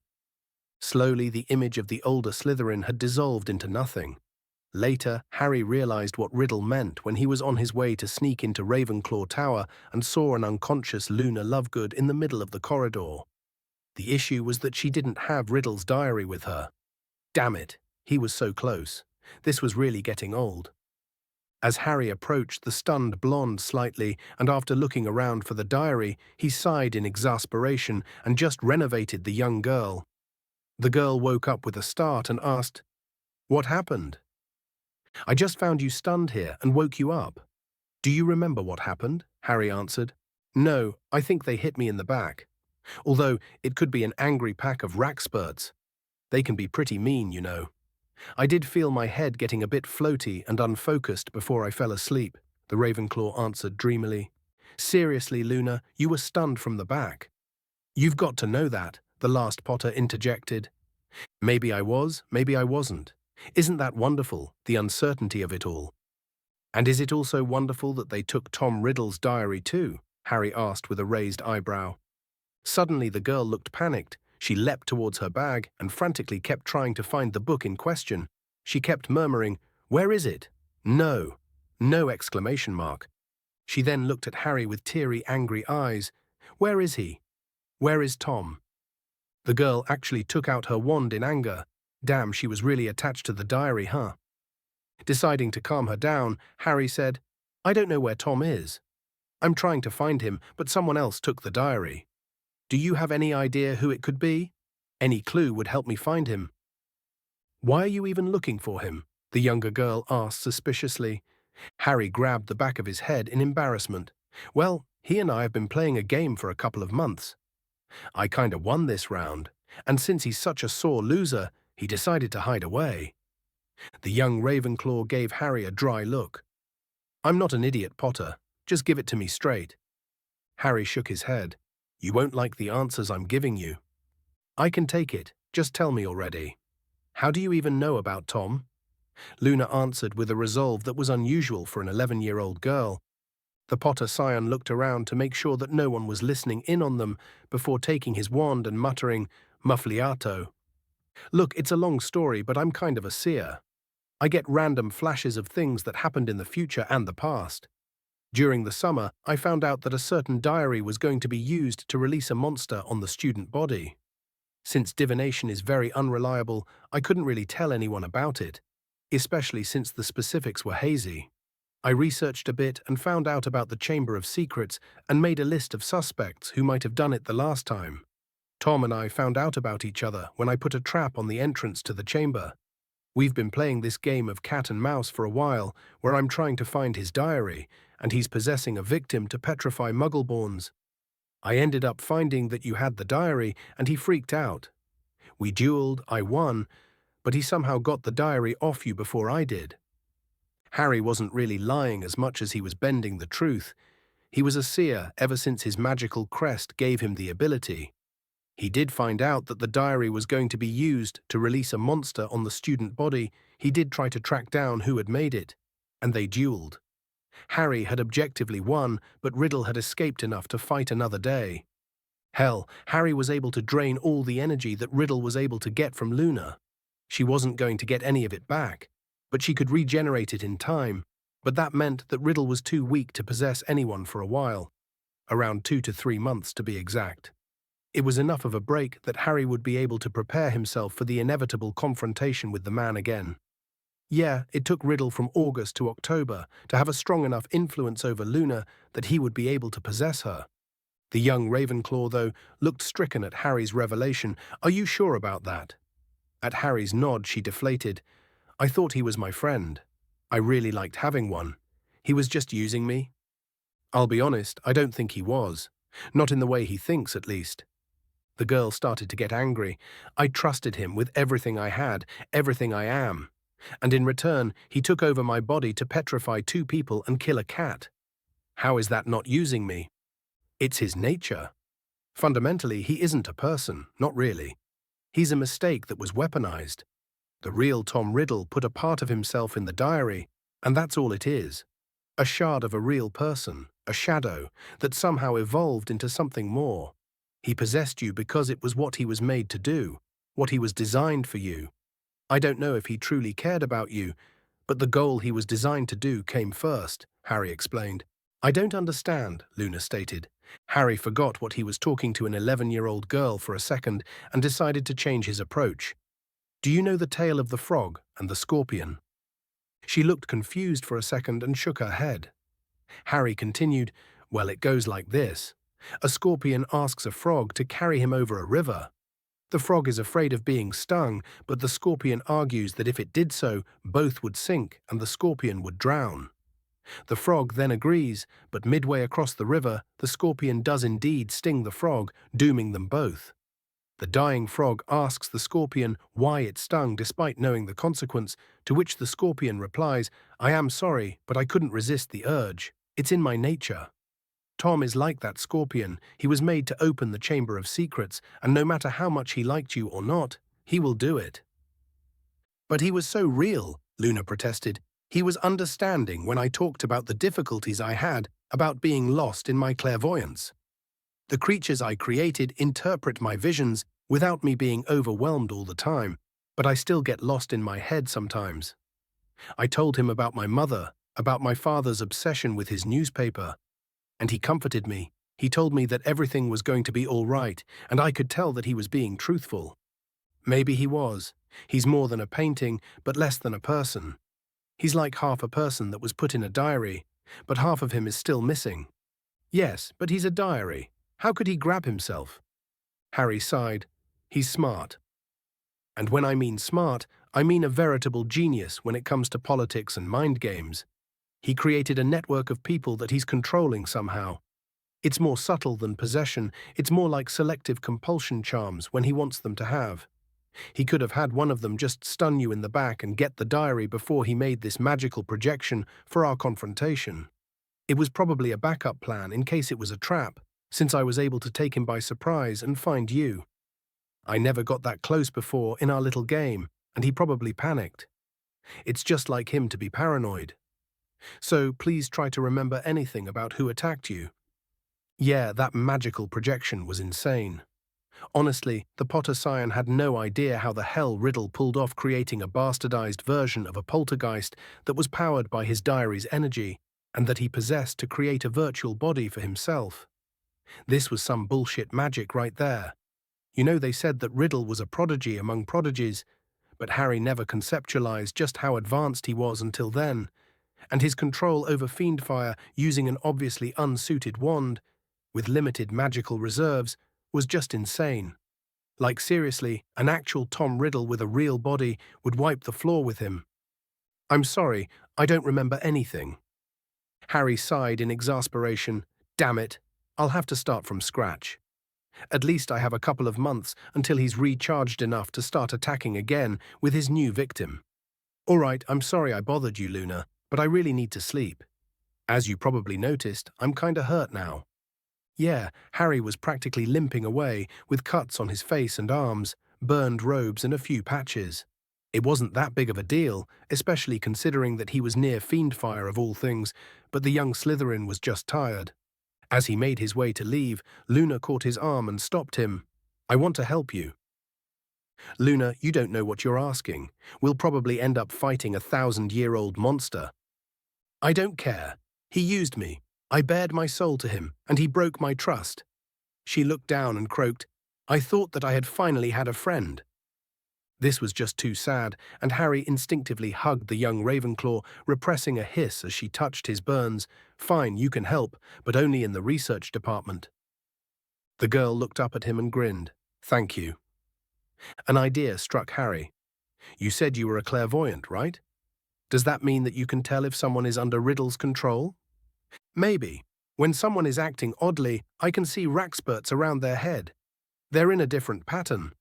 Slowly, the image of the older Slytherin had dissolved into nothing. Later, Harry realized what Riddle meant when he was on his way to sneak into Ravenclaw Tower and saw an unconscious Luna Lovegood in the middle of the corridor. The issue was that she didn't have Riddle's diary with her. Damn it, he was so close. This was really getting old. As Harry approached the stunned blonde slightly, and after looking around for the diary, he sighed in exasperation and just renovated the young girl. The girl woke up with a start and asked, "What happened?" "I just found you stunned here and woke you up." "Do you remember what happened?" Harry answered. "No, I think they hit me in the back. Although it could be an angry pack of rackspurts. They can be pretty mean, you know. I did feel my head getting a bit floaty and unfocused before I fell asleep," the Ravenclaw answered dreamily. "Seriously, Luna, you were stunned from the back." "You've got to know that," the last Potter interjected. "Maybe I was, maybe I wasn't. Isn't that wonderful, the uncertainty of it all?" "And is it also wonderful that they took Tom Riddle's diary too?" Harry asked with a raised eyebrow. Suddenly the girl looked panicked. She leapt towards her bag and frantically kept trying to find the book in question. She kept murmuring, "Where is it? No, no!" exclamation mark. She then looked at Harry with teary, angry eyes. "Where is he? Where is Tom?" The girl actually took out her wand in anger. Damn, she was really attached to the diary, huh? Deciding to calm her down, Harry said, "I don't know where Tom is. I'm trying to find him, but someone else took the diary. Do you have any idea who it could be? Any clue would help me find him." "Why are you even looking for him?" the younger girl asked suspiciously. Harry grabbed the back of his head in embarrassment. "Well, he and I have been playing a game for a couple of months. I kinda won this round, and since he's such a sore loser, he decided to hide away." The young Ravenclaw gave Harry a dry look. "I'm not an idiot, Potter. Just give it to me straight." Harry shook his head. "You won't like the answers I'm giving you." "I can take it. Just tell me already. How do you even know about Tom?" Luna answered with a resolve that was unusual for an 11-year-old girl. The Potter scion looked around to make sure that no one was listening in on them before taking his wand and muttering, "Muffliato." "Look, it's a long story, but I'm kind of a seer. I get random flashes of things that happened in the future and the past. During the summer, I found out that a certain diary was going to be used to release a monster on the student body. Since divination is very unreliable, I couldn't really tell anyone about it, especially since the specifics were hazy. I researched a bit and found out about the Chamber of Secrets and made a list of suspects who might have done it the last time. Tom and I found out about each other when I put a trap on the entrance to the chamber. We've been playing this game of cat and mouse for a while, where I'm trying to find his diary, and he's possessing a victim to petrify Muggleborns. I ended up finding that you had the diary, and he freaked out. We dueled, I won, but he somehow got the diary off you before I did." Harry wasn't really lying as much as he was bending the truth. He was a seer ever since his magical crest gave him the ability. He did find out that the diary was going to be used to release a monster on the student body. He did try to track down who had made it, and they dueled. Harry had objectively won, but Riddle had escaped enough to fight another day. Hell, Harry was able to drain all the energy that Riddle was able to get from Luna. She wasn't going to get any of it back, but she could regenerate it in time. But that meant that Riddle was too weak to possess anyone for a while, around 2 to 3 months to be exact. It was enough of a break that Harry would be able to prepare himself for the inevitable confrontation with the man again. Yeah, it took Riddle from August to October to have a strong enough influence over Luna that he would be able to possess her. The young Ravenclaw, though, looked stricken at Harry's revelation. "Are you sure about that?" At Harry's nod, she deflated. "I thought he was my friend. I really liked having one. He was just using me." "I'll be honest, I don't think he was. Not in the way he thinks, at least." The girl started to get angry. "I trusted him with everything I had, everything I am. And in return, he took over my body to petrify 2 people and kill a cat. How is that not using me? It's his nature. Fundamentally, he isn't a person, not really. He's a mistake that was weaponized. The real Tom Riddle put a part of himself in the diary, and that's all it is. A shard of a real person, a shadow, that somehow evolved into something more. He possessed you because it was what he was made to do, what he was designed for you. I don't know if he truly cared about you, but the goal he was designed to do came first," Harry explained. "I don't understand," Luna stated. Harry forgot what he was talking to an 11-year-old girl for a second and decided to change his approach. "Do you know the tale of the frog and the scorpion?" She looked confused for a second and shook her head. Harry continued, "Well, it goes like this. A scorpion asks a frog to carry him over a river. The frog is afraid of being stung, but the scorpion argues that if it did so, both would sink and the scorpion would drown. The frog then agrees, but midway across the river, the scorpion does indeed sting the frog, dooming them both. The dying frog asks the scorpion why it stung despite knowing the consequence, to which the scorpion replies, 'I am sorry, but I couldn't resist the urge. It's in my nature.' Tom is like that scorpion. He was made to open the Chamber of Secrets, and no matter how much he liked you or not, he will do it." "But he was so real," Luna protested. "He was understanding when I talked about the difficulties I had about being lost in my clairvoyance. The creatures I created interpret my visions without me being overwhelmed all the time, but I still get lost in my head sometimes. I told him about my mother, about my father's obsession with his newspaper, and he comforted me. He told me that everything was going to be all right, and I could tell that he was being truthful. Maybe he was. He's more than a painting, but less than a person. He's like half a person that was put in a diary, but half of him is still missing. Yes, but he's a diary. How could he grab himself?" Harry sighed. "He's smart. And when I mean smart, I mean a veritable genius when it comes to politics and mind games. He created a network of people that he's controlling somehow. It's more subtle than possession. It's more like selective compulsion charms when he wants them to have. He could have had one of them just stun you in the back and get the diary before he made this magical projection for our confrontation. It was probably a backup plan in case it was a trap, since I was able to take him by surprise and find you. I never got that close before in our little game, and he probably panicked. It's just like him to be paranoid. So please try to remember anything about who attacked you." Yeah, that magical projection was insane. Honestly, the Potter Scion had no idea how the hell Riddle pulled off creating a bastardized version of a poltergeist that was powered by his diary's energy, and that he possessed to create a virtual body for himself. This was some bullshit magic right there. You know, they said that Riddle was a prodigy among prodigies, but Harry never conceptualized just how advanced he was until then, and his control over Fiendfire using an obviously unsuited wand, with limited magical reserves, was just insane. Like seriously, an actual Tom Riddle with a real body would wipe the floor with him. "I'm sorry, I don't remember anything." Harry sighed in exasperation. "Damn it, I'll have to start from scratch. At least I have a couple of months until he's recharged enough to start attacking again with his new victim." "All right, I'm sorry I bothered you, Luna, but I really need to sleep. As you probably noticed, I'm kinda hurt now." Yeah, Harry was practically limping away, with cuts on his face and arms, burned robes and a few patches. It wasn't that big of a deal, especially considering that he was near Fiendfire of all things, but the young Slytherin was just tired. As he made his way to leave, Luna caught his arm and stopped him. "I want to help you." "Luna, you don't know what you're asking. We'll probably end up fighting a 1,000-year-old monster." "I don't care. He used me. I bared my soul to him, and he broke my trust." She looked down and croaked, "I thought that I had finally had a friend." This was just too sad, and Harry instinctively hugged the young Ravenclaw, repressing a hiss as she touched his burns. "Fine, you can help, but only in the research department." The girl looked up at him and grinned. "Thank you." An idea struck Harry. "You said you were a clairvoyant, right? Does that mean that you can tell if someone is under Riddle's control?" "Maybe. When someone is acting oddly, I can see rackspurts around their head. They're in a different pattern.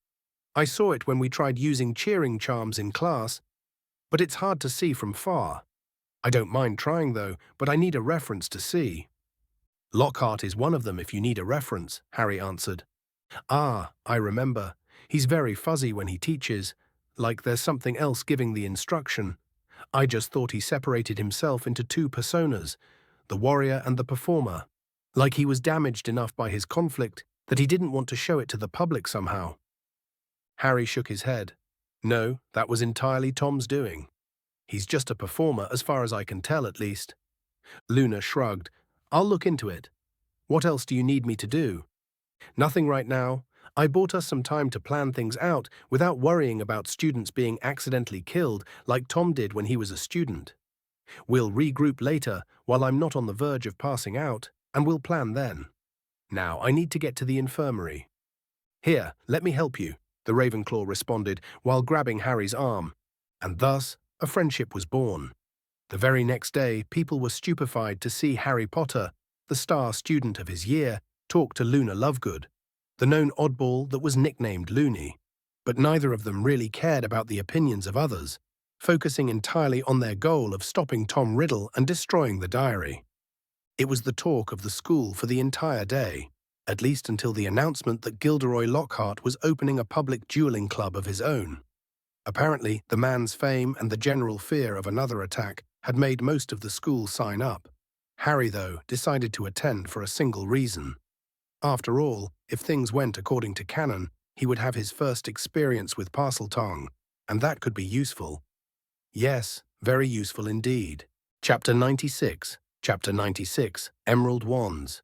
I saw it when we tried using cheering charms in class, but it's hard to see from far. I don't mind trying though, but I need a reference to see." "Lockhart is one of them if you need a reference," Harry answered. "Ah, I remember. He's very fuzzy when he teaches, like there's something else giving the instruction. I just thought he separated himself into two personas, the warrior and the performer, like he was damaged enough by his conflict that he didn't want to show it to the public somehow." Harry shook his head. "No, that was entirely Tom's doing. He's just a performer as far as I can tell, at least." Luna shrugged. "I'll look into it. What else do you need me to do?" "Nothing right now. I bought us some time to plan things out without worrying about students being accidentally killed like Tom did when he was a student. We'll regroup later while I'm not on the verge of passing out, and we'll plan then. Now I need to get to the infirmary." "Here, let me help you," the Ravenclaw responded while grabbing Harry's arm. And thus, a friendship was born. The very next day, people were stupefied to see Harry Potter, the star student of his year, talk to Luna Lovegood, the known oddball that was nicknamed Loony. But neither of them really cared about the opinions of others, focusing entirely on their goal of stopping Tom Riddle and destroying the diary. It was the talk of the school for the entire day, at least until the announcement that Gilderoy Lockhart was opening a public dueling club of his own. Apparently, the man's fame and the general fear of another attack had made most of the school sign up. Harry, though, decided to attend for a single reason. After all, if things went according to canon, he would have his first experience with Parseltongue, and that could be useful. Yes, very useful indeed. Chapter 96. Chapter 96. Emerald Wands.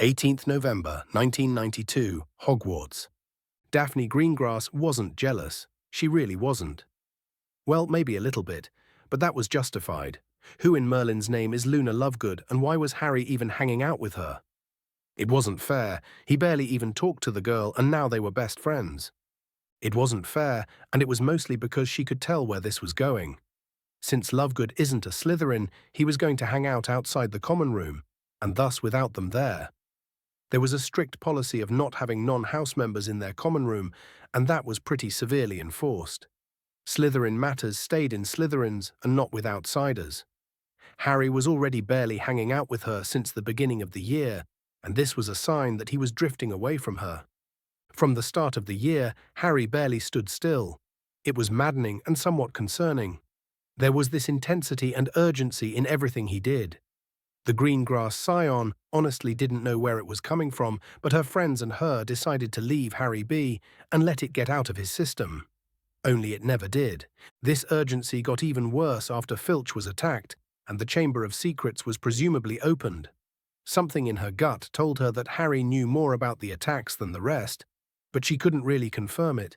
18th November, 1992, Hogwarts. Daphne Greengrass wasn't jealous. She really wasn't. Well, maybe a little bit, but that was justified. Who in Merlin's name is Luna Lovegood, and why was Harry even hanging out with her? It wasn't fair. He barely even talked to the girl, and now they were best friends. It wasn't fair, and it was mostly because she could tell where this was going. Since Lovegood isn't a Slytherin, he was going to hang out outside the common room, and thus without them there. There was a strict policy of not having non-house members in their common room, and that was pretty severely enforced. Slytherin matters stayed in Slytherins and not with outsiders. Harry was already barely hanging out with her since the beginning of the year, and this was a sign that he was drifting away from her. From the start of the year, Harry barely stood still. It was maddening and somewhat concerning. There was this intensity and urgency in everything he did. The Greengrass scion honestly didn't know where it was coming from, but her friends and her decided to leave Harry be and let it get out of his system. Only it never did. This urgency got even worse after Filch was attacked, and the Chamber of Secrets was presumably opened. Something in her gut told her that Harry knew more about the attacks than the rest, but she couldn't really confirm it.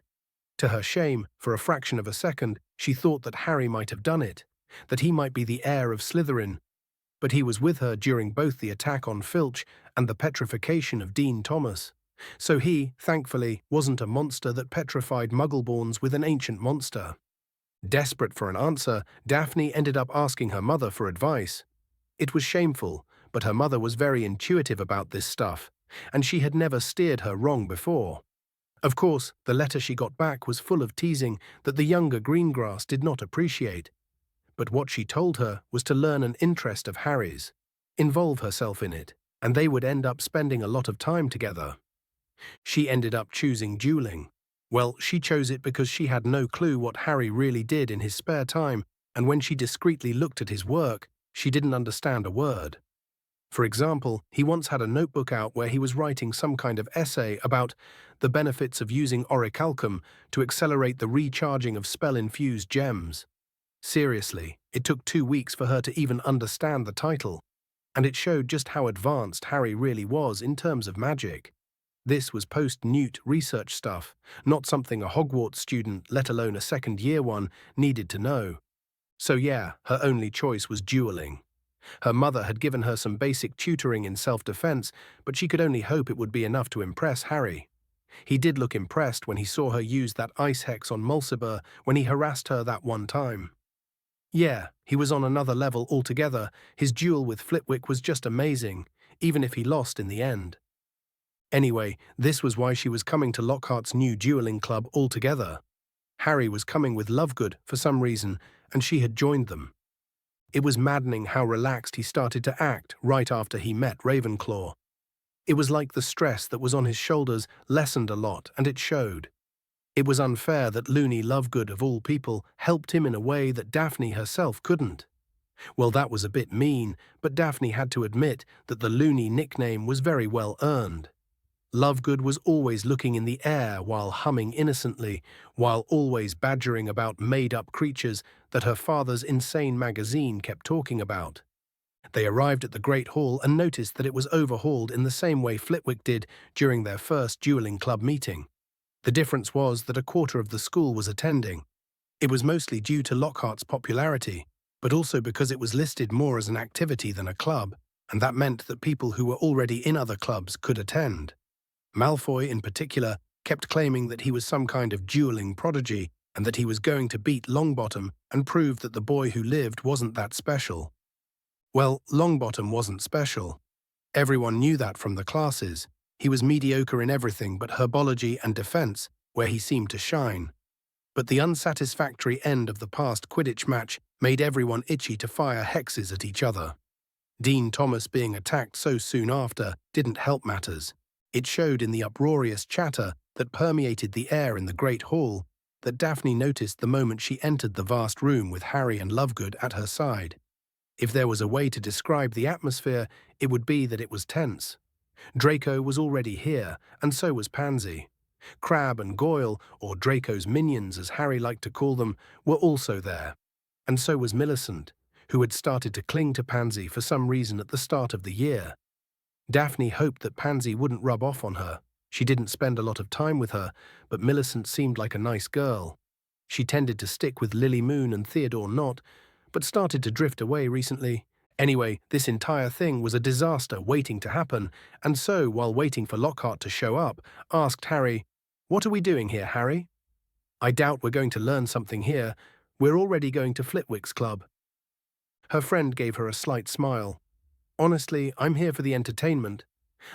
To her shame, for a fraction of a second, she thought that Harry might have done it, that he might be the heir of Slytherin. But he was with her during both the attack on Filch and the petrification of Dean Thomas. So he, thankfully, wasn't a monster that petrified Muggleborns with an ancient monster. Desperate for an answer, Daphne ended up asking her mother for advice. It was shameful, but her mother was very intuitive about this stuff, and she had never steered her wrong before. Of course, the letter she got back was full of teasing that the younger Greengrass did not appreciate. But what she told her was to learn an interest of Harry's, involve herself in it, and they would end up spending a lot of time together. She ended up choosing dueling. Well, she chose it because she had no clue what Harry really did in his spare time, and when she discreetly looked at his work, she didn't understand a word. For example, he once had a notebook out where he was writing some kind of essay about the benefits of using orichalcum to accelerate the recharging of spell-infused gems. Seriously, it took 2 weeks for her to even understand the title, and it showed just how advanced Harry really was in terms of magic. This was post-Newt research stuff, not something a Hogwarts student, let alone a second-year one, needed to know. So yeah, her only choice was dueling. Her mother had given her some basic tutoring in self-defense, but she could only hope it would be enough to impress Harry. He did look impressed when he saw her use that ice hex on Mulciber when he harassed her that one time. Yeah, he was on another level altogether. His duel with Flitwick was just amazing, even if he lost in the end. Anyway, this was why she was coming to Lockhart's new dueling club altogether. Harry was coming with Lovegood for some reason, and she had joined them. It was maddening how relaxed he started to act right after he met Ravenclaw. It was like the stress that was on his shoulders lessened a lot, and it showed. It was unfair that Loony Lovegood, of all people, helped him in a way that Daphne herself couldn't. Well, that was a bit mean, but Daphne had to admit that the Loony nickname was very well earned. Lovegood was always looking in the air while humming innocently, while always badgering about made-up creatures that her father's insane magazine kept talking about. They arrived at the Great Hall and noticed that it was overhauled in the same way Flitwick did during their first dueling club meeting. The difference was that a quarter of the school was attending. It was mostly due to Lockhart's popularity, but also because it was listed more as an activity than a club, and that meant that people who were already in other clubs could attend. Malfoy, in particular, kept claiming that he was some kind of dueling prodigy and that he was going to beat Longbottom and prove that the boy who lived wasn't that special. Well, Longbottom wasn't special. Everyone knew that from the classes. He was mediocre in everything but herbology and defense, where he seemed to shine. But the unsatisfactory end of the past Quidditch match made everyone itchy to fire hexes at each other. Dean Thomas being attacked so soon after didn't help matters. It showed in the uproarious chatter that permeated the air in the Great Hall that Daphne noticed the moment she entered the vast room with Harry and Lovegood at her side. If there was a way to describe the atmosphere, it would be that it was tense. Draco was already here, and so was Pansy. Crabbe and Goyle, or Draco's minions as Harry liked to call them, were also there. And so was Millicent, who had started to cling to Pansy for some reason at the start of the year. Daphne hoped that Pansy wouldn't rub off on her. She didn't spend a lot of time with her, but Millicent seemed like a nice girl. She tended to stick with Lily Moon and Theodore Nott, but started to drift away recently. Anyway, this entire thing was a disaster waiting to happen, and so, while waiting for Lockhart to show up, asked Harry, "What are we doing here, Harry?" "I doubt we're going to learn something here. We're already going to Flitwick's club." Her friend gave her a slight smile. "Honestly, I'm here for the entertainment.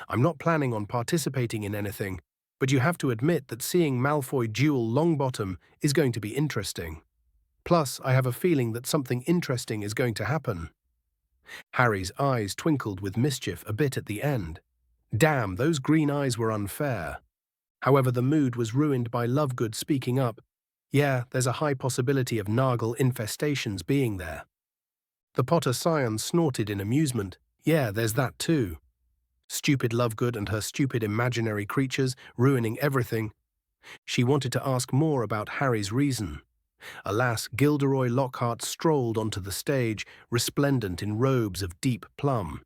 I'm not planning on participating in anything, but you have to admit that seeing Malfoy duel Longbottom is going to be interesting. Plus, I have a feeling that something interesting is going to happen." Harry's eyes twinkled with mischief a bit at the end. Damn, those green eyes were unfair. However, the mood was ruined by Lovegood speaking up. "Yeah, there's a high possibility of Nargle infestations being there." The Potter scion snorted in amusement. "Yeah, there's that too." Stupid Lovegood and her stupid imaginary creatures ruining everything. She wanted to ask more about Harry's reason. Alas, Gilderoy Lockhart strolled onto the stage, resplendent in robes of deep plum.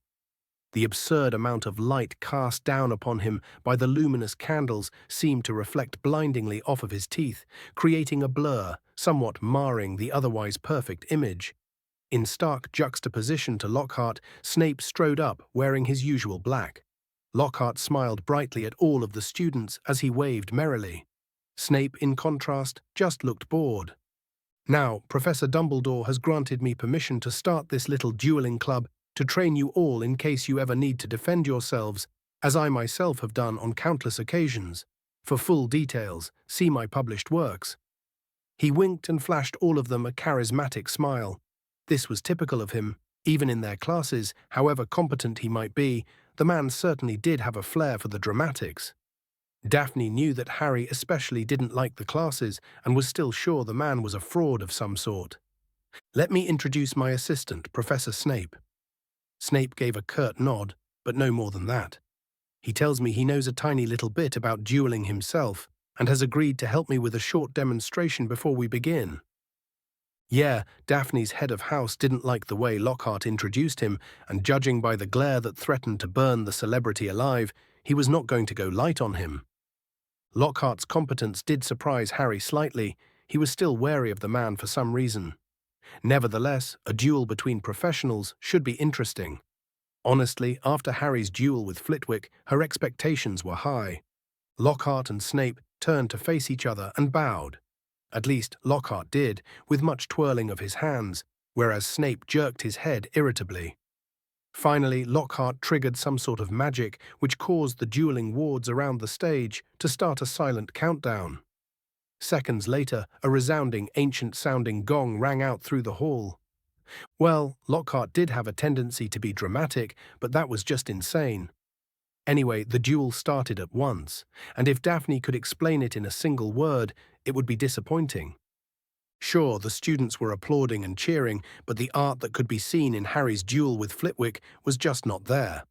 The absurd amount of light cast down upon him by the luminous candles seemed to reflect blindingly off of his teeth, creating a blur, somewhat marring the otherwise perfect image. In stark juxtaposition to Lockhart, Snape strode up, wearing his usual black. Lockhart smiled brightly at all of the students as he waved merrily. Snape, in contrast, just looked bored. "Now, Professor Dumbledore has granted me permission to start this little dueling club to train you all in case you ever need to defend yourselves, as I myself have done on countless occasions. For full details, see my published works." He winked and flashed all of them a charismatic smile. This was typical of him. Even in their classes, however competent he might be, the man certainly did have a flair for the dramatics. Daphne knew that Harry especially didn't like the classes and was still sure the man was a fraud of some sort. "Let me introduce my assistant, Professor Snape." Snape gave a curt nod, but no more than that. "He tells me he knows a tiny little bit about dueling himself and has agreed to help me with a short demonstration before we begin." Yeah, Daphne's head of house didn't like the way Lockhart introduced him, and judging by the glare that threatened to burn the celebrity alive, he was not going to go light on him. Lockhart's competence did surprise Harry slightly. He was still wary of the man for some reason. Nevertheless, a duel between professionals should be interesting. Honestly, after Harry's duel with Flitwick, her expectations were high. Lockhart and Snape turned to face each other and bowed. At least, Lockhart did, with much twirling of his hands, whereas Snape jerked his head irritably. Finally, Lockhart triggered some sort of magic which caused the dueling wards around the stage to start a silent countdown. Seconds later, a resounding, ancient-sounding gong rang out through the hall. Well, Lockhart did have a tendency to be dramatic, but that was just insane. Anyway, the duel started at once, and if Daphne could explain it in a single word, it would be disappointing. Sure, the students were applauding and cheering, but the art that could be seen in Harry's duel with Flitwick was just not there.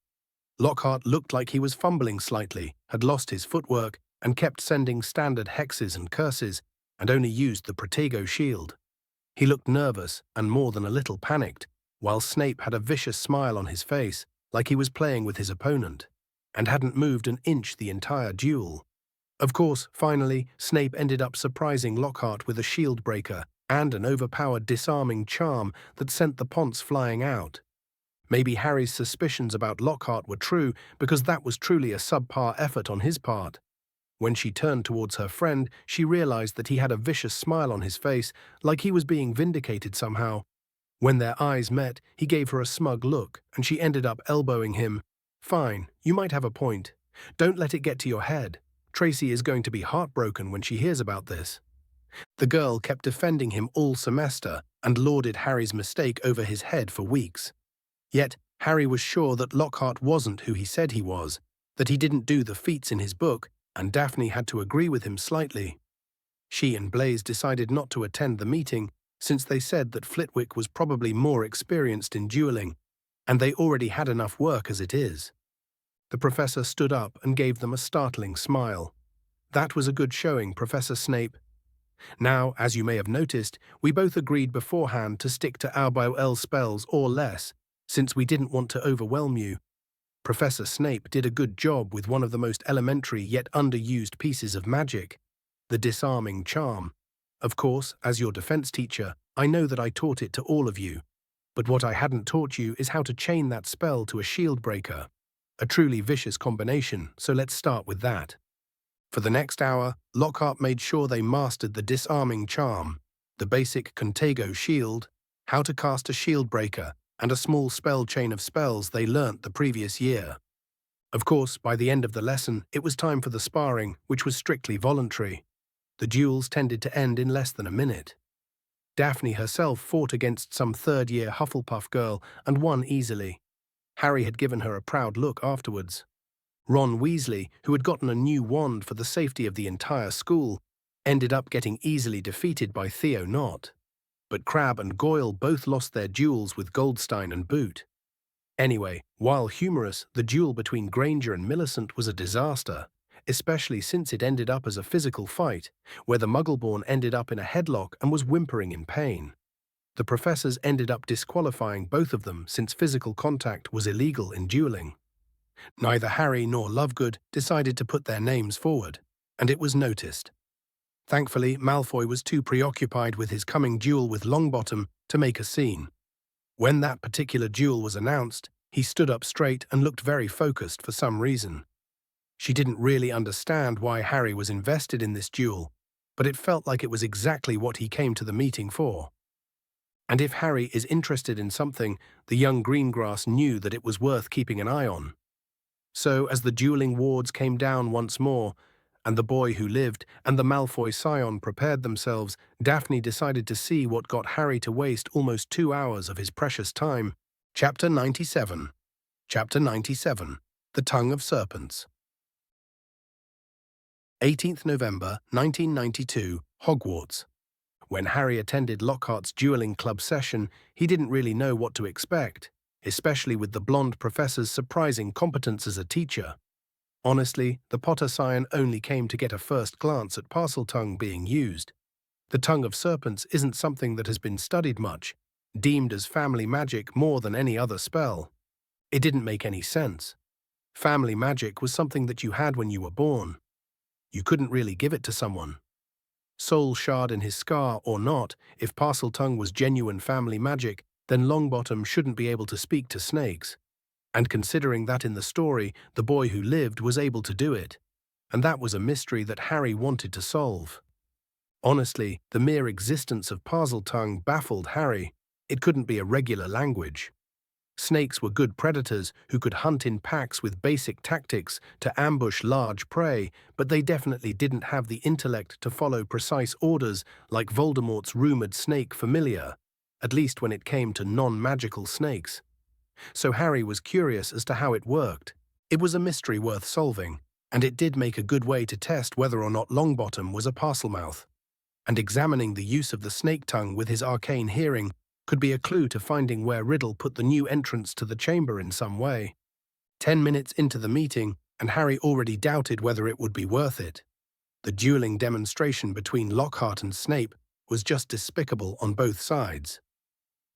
Lockhart looked like he was fumbling slightly, had lost his footwork, and kept sending standard hexes and curses, and only used the Protego shield. He looked nervous and more than a little panicked, while Snape had a vicious smile on his face, like he was playing with his opponent, and hadn't moved an inch the entire duel. Of course, finally, Snape ended up surprising Lockhart with a shield breaker and an overpowered disarming charm that sent the Ponce flying out. Maybe Harry's suspicions about Lockhart were true because that was truly a subpar effort on his part. When she turned towards her friend, she realized that he had a vicious smile on his face, like he was being vindicated somehow. When their eyes met, he gave her a smug look, and she ended up elbowing him. "Fine, you might have a point. Don't let it get to your head. Tracy is going to be heartbroken when she hears about this." The girl kept defending him all semester and lauded Harry's mistake over his head for weeks. Yet, Harry was sure that Lockhart wasn't who he said he was, that he didn't do the feats in his book, and Daphne had to agree with him slightly. She and Blaise decided not to attend the meeting, since they said that Flitwick was probably more experienced in dueling, and they already had enough work as it is. The professor stood up and gave them a startling smile. "That was a good showing, Professor Snape. Now, as you may have noticed, we both agreed beforehand to stick to our spells or less, since we didn't want to overwhelm you. Professor Snape did a good job with one of the most elementary yet underused pieces of magic, the disarming charm. Of course, as your defense teacher, I know that I taught it to all of you, but what I hadn't taught you is how to chain that spell to a shield breaker. A truly vicious combination, so let's start with that." For the next hour, Lockhart made sure they mastered the disarming charm, the basic Contego shield, how to cast a shield breaker, and a small spell chain of spells they learnt the previous year. Of course, by the end of the lesson, it was time for the sparring, which was strictly voluntary. The duels tended to end in less than a minute. Daphne herself fought against some third-year Hufflepuff girl and won easily. Harry had given her a proud look afterwards. Ron Weasley, who had gotten a new wand for the safety of the entire school, ended up getting easily defeated by Theo Knott. But Crabbe and Goyle both lost their duels with Goldstein and Boot. Anyway, while humorous, the duel between Granger and Millicent was a disaster, especially since it ended up as a physical fight, where the Muggleborn ended up in a headlock and was whimpering in pain. The professors ended up disqualifying both of them since physical contact was illegal in dueling. Neither Harry nor Lovegood decided to put their names forward, and it was noticed. Thankfully, Malfoy was too preoccupied with his coming duel with Longbottom to make a scene. When that particular duel was announced, he stood up straight and looked very focused for some reason. She didn't really understand why Harry was invested in this duel, but it felt like it was exactly what he came to the meeting for. And if Harry is interested in something, the young Greengrass knew that it was worth keeping an eye on. So, as the dueling wards came down once more, and the boy who lived and the Malfoy scion prepared themselves, Daphne decided to see what got Harry to waste almost 2 hours of his precious time. Chapter 97. Chapter 97. The Tongue of Serpents. 18th November 1992, Hogwarts. When Harry attended Lockhart's dueling club session, he didn't really know what to expect, especially with the blonde professor's surprising competence as a teacher. Honestly, the Potter Scion only came to get a first glance at Parseltongue being used. The Tongue of Serpents isn't something that has been studied much, deemed as family magic more than any other spell. It didn't make any sense. Family magic was something that you had when you were born. You couldn't really give it to someone. Soul shard in his scar or not, if Parseltongue was genuine family magic, then Longbottom shouldn't be able to speak to snakes. And considering that in the story, the boy who lived was able to do it. And that was a mystery that Harry wanted to solve. Honestly, the mere existence of Parseltongue baffled Harry. It couldn't be a regular language. Snakes were good predators who could hunt in packs with basic tactics to ambush large prey, but they definitely didn't have the intellect to follow precise orders like Voldemort's rumored snake familiar, at least when it came to non-magical snakes. So Harry was curious as to how it worked. It was a mystery worth solving, and it did make a good way to test whether or not Longbottom was a Parselmouth. And examining the use of the snake tongue with his arcane hearing could be a clue to finding where Riddle put the new entrance to the chamber in some way. 10 minutes into the meeting, and Harry already doubted whether it would be worth it. The dueling demonstration between Lockhart and Snape was just despicable on both sides.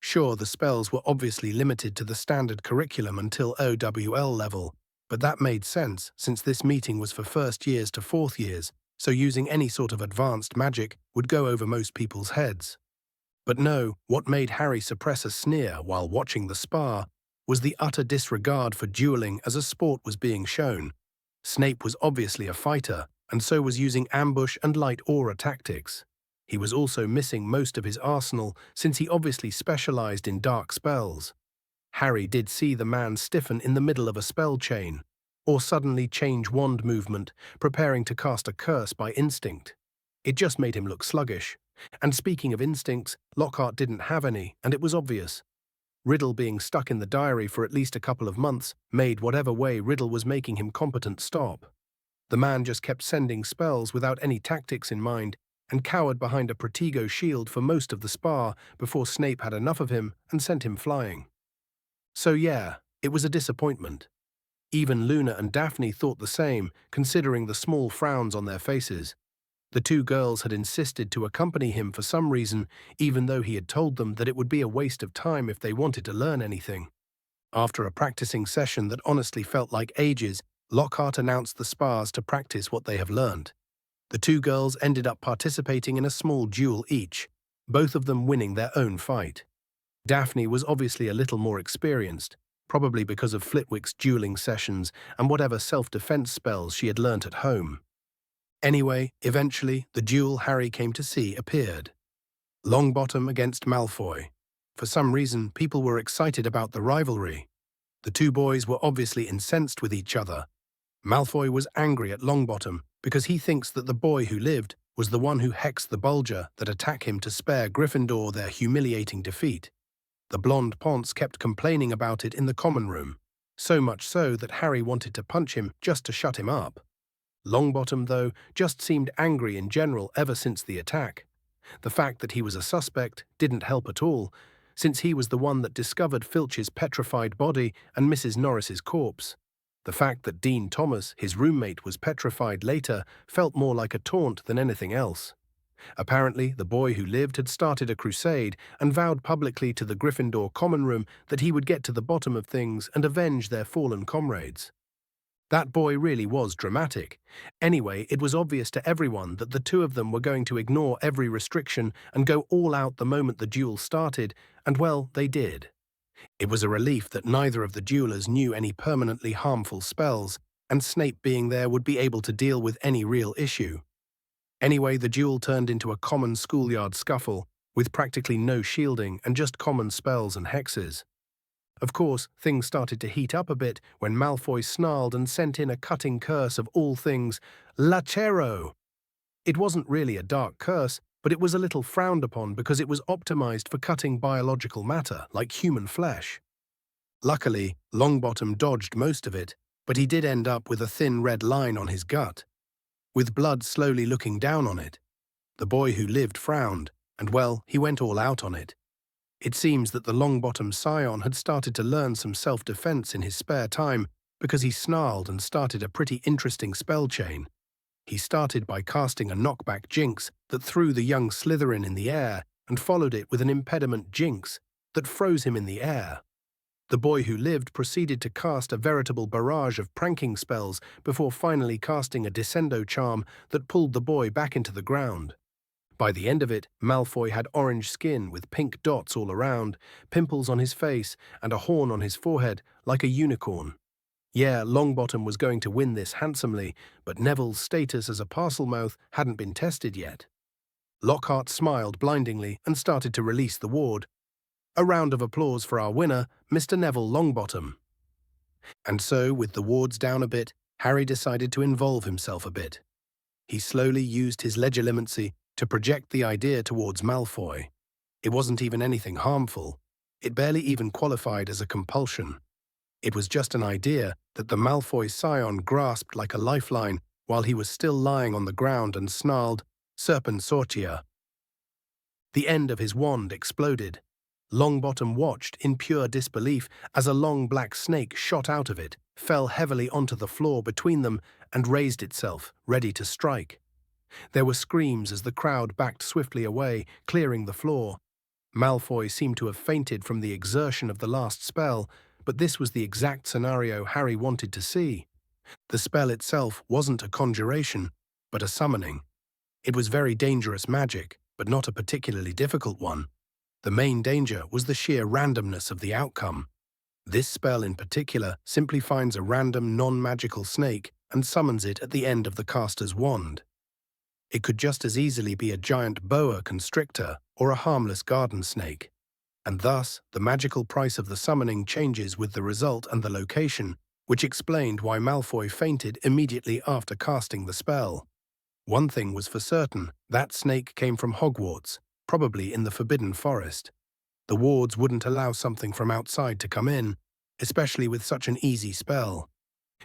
Sure, the spells were obviously limited to the standard curriculum until OWL level, but that made sense since this meeting was for first years to fourth years, so using any sort of advanced magic would go over most people's heads. But no, what made Harry suppress a sneer while watching the spar was the utter disregard for dueling as a sport was being shown. Snape was obviously a fighter, and so was using ambush and light aura tactics. He was also missing most of his arsenal since he obviously specialized in dark spells. Harry did see the man stiffen in the middle of a spell chain, or suddenly change wand movement, preparing to cast a curse by instinct. It just made him look sluggish. And speaking of instincts, Lockhart didn't have any, and it was obvious. Riddle being stuck in the diary for at least a couple of months made whatever way Riddle was making him competent stop. The man just kept sending spells without any tactics in mind, and cowered behind a Protego shield for most of the spar before Snape had enough of him and sent him flying. So yeah, it was a disappointment. Even Luna and Daphne thought the same, considering the small frowns on their faces. The two girls had insisted to accompany him for some reason, even though he had told them that it would be a waste of time if they wanted to learn anything. After a practicing session that honestly felt like ages, Lockhart announced the spars to practice what they have learned. The two girls ended up participating in a small duel each, both of them winning their own fight. Daphne was obviously a little more experienced, probably because of Flitwick's dueling sessions and whatever self-defense spells she had learnt at home. Anyway, eventually, the duel Harry came to see appeared. Longbottom against Malfoy. For some reason, people were excited about the rivalry. The two boys were obviously incensed with each other. Malfoy was angry at Longbottom because he thinks that the boy who lived was the one who hexed the Bulger that attacked him to spare Gryffindor their humiliating defeat. The blonde Ponce kept complaining about it in the common room, so much so that Harry wanted to punch him just to shut him up. Longbottom, though, just seemed angry in general ever since the attack. The fact that he was a suspect didn't help at all, since he was the one that discovered Filch's petrified body and Mrs. Norris's corpse. The fact that Dean Thomas, his roommate, was petrified later felt more like a taunt than anything else. Apparently, the boy who lived had started a crusade and vowed publicly to the Gryffindor common room that he would get to the bottom of things and avenge their fallen comrades. That boy really was dramatic. Anyway, it was obvious to everyone that the two of them were going to ignore every restriction and go all out the moment the duel started, and well, they did. It was a relief that neither of the duelers knew any permanently harmful spells, and Snape being there would be able to deal with any real issue. Anyway, the duel turned into a common schoolyard scuffle, with practically no shielding and just common spells and hexes. Of course, things started to heat up a bit when Malfoy snarled and sent in a cutting curse of all things, Lachero. It wasn't really a dark curse, but it was a little frowned upon because it was optimized for cutting biological matter, like human flesh. Luckily, Longbottom dodged most of it, But he did end up with a thin red line on his gut, with blood slowly looking down on it. The boy who lived frowned, and well, he went all out on it. It seems that the Longbottom scion had started to learn some self-defense in his spare time because he snarled and started a pretty interesting spell chain. He started by casting a knockback jinx that threw the young Slytherin in the air and followed it with an impediment jinx that froze him in the air. The boy who lived proceeded to cast a veritable barrage of pranking spells before finally casting a descendo charm that pulled the boy back into the ground. By the end of it, Malfoy had orange skin with pink dots all around, pimples on his face, and a horn on his forehead, like a unicorn. Yeah, Longbottom was going to win this handsomely, but Neville's status as a Parselmouth hadn't been tested yet. Lockhart smiled blindingly and started to release the ward. A round of applause for our winner, Mr. Neville Longbottom. And so, with the wards down a bit, Harry decided to involve himself a bit. He slowly used his legilimency to project the idea towards Malfoy. It wasn't even anything harmful. It barely even qualified as a compulsion. It was just an idea that the Malfoy scion grasped like a lifeline while he was still lying on the ground and snarled, "Serpent Sortia." The end of his wand exploded. Longbottom watched in pure disbelief as a long black snake shot out of it, fell heavily onto the floor between them, and raised itself, ready to strike. There were screams as the crowd backed swiftly away, clearing the floor. Malfoy seemed to have fainted from the exertion of the last spell, but this was the exact scenario Harry wanted to see. The spell itself wasn't a conjuration, but a summoning. It was very dangerous magic, but not a particularly difficult one. The main danger was the sheer randomness of the outcome. This spell in particular simply finds a random non-magical snake and summons it at the end of the caster's wand. It could just as easily be a giant boa constrictor or a harmless garden snake. And thus, the magical price of the summoning changes with the result and the location, which explained why Malfoy fainted immediately after casting the spell. One thing was for certain, that snake came from Hogwarts, probably in the Forbidden Forest. The wards wouldn't allow something from outside to come in, especially with such an easy spell.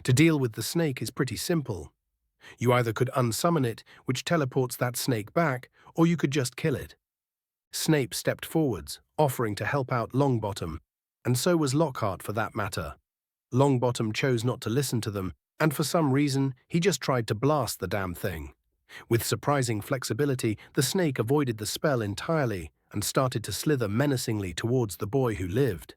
To deal with the snake is pretty simple. You either could unsummon it, which teleports that snake back, or you could just kill it. Snape stepped forwards, offering to help out Longbottom, and so was Lockhart for that matter. Longbottom chose not to listen to them, and for some reason, he just tried to blast the damn thing. With surprising flexibility, the snake avoided the spell entirely and started to slither menacingly towards the boy who lived.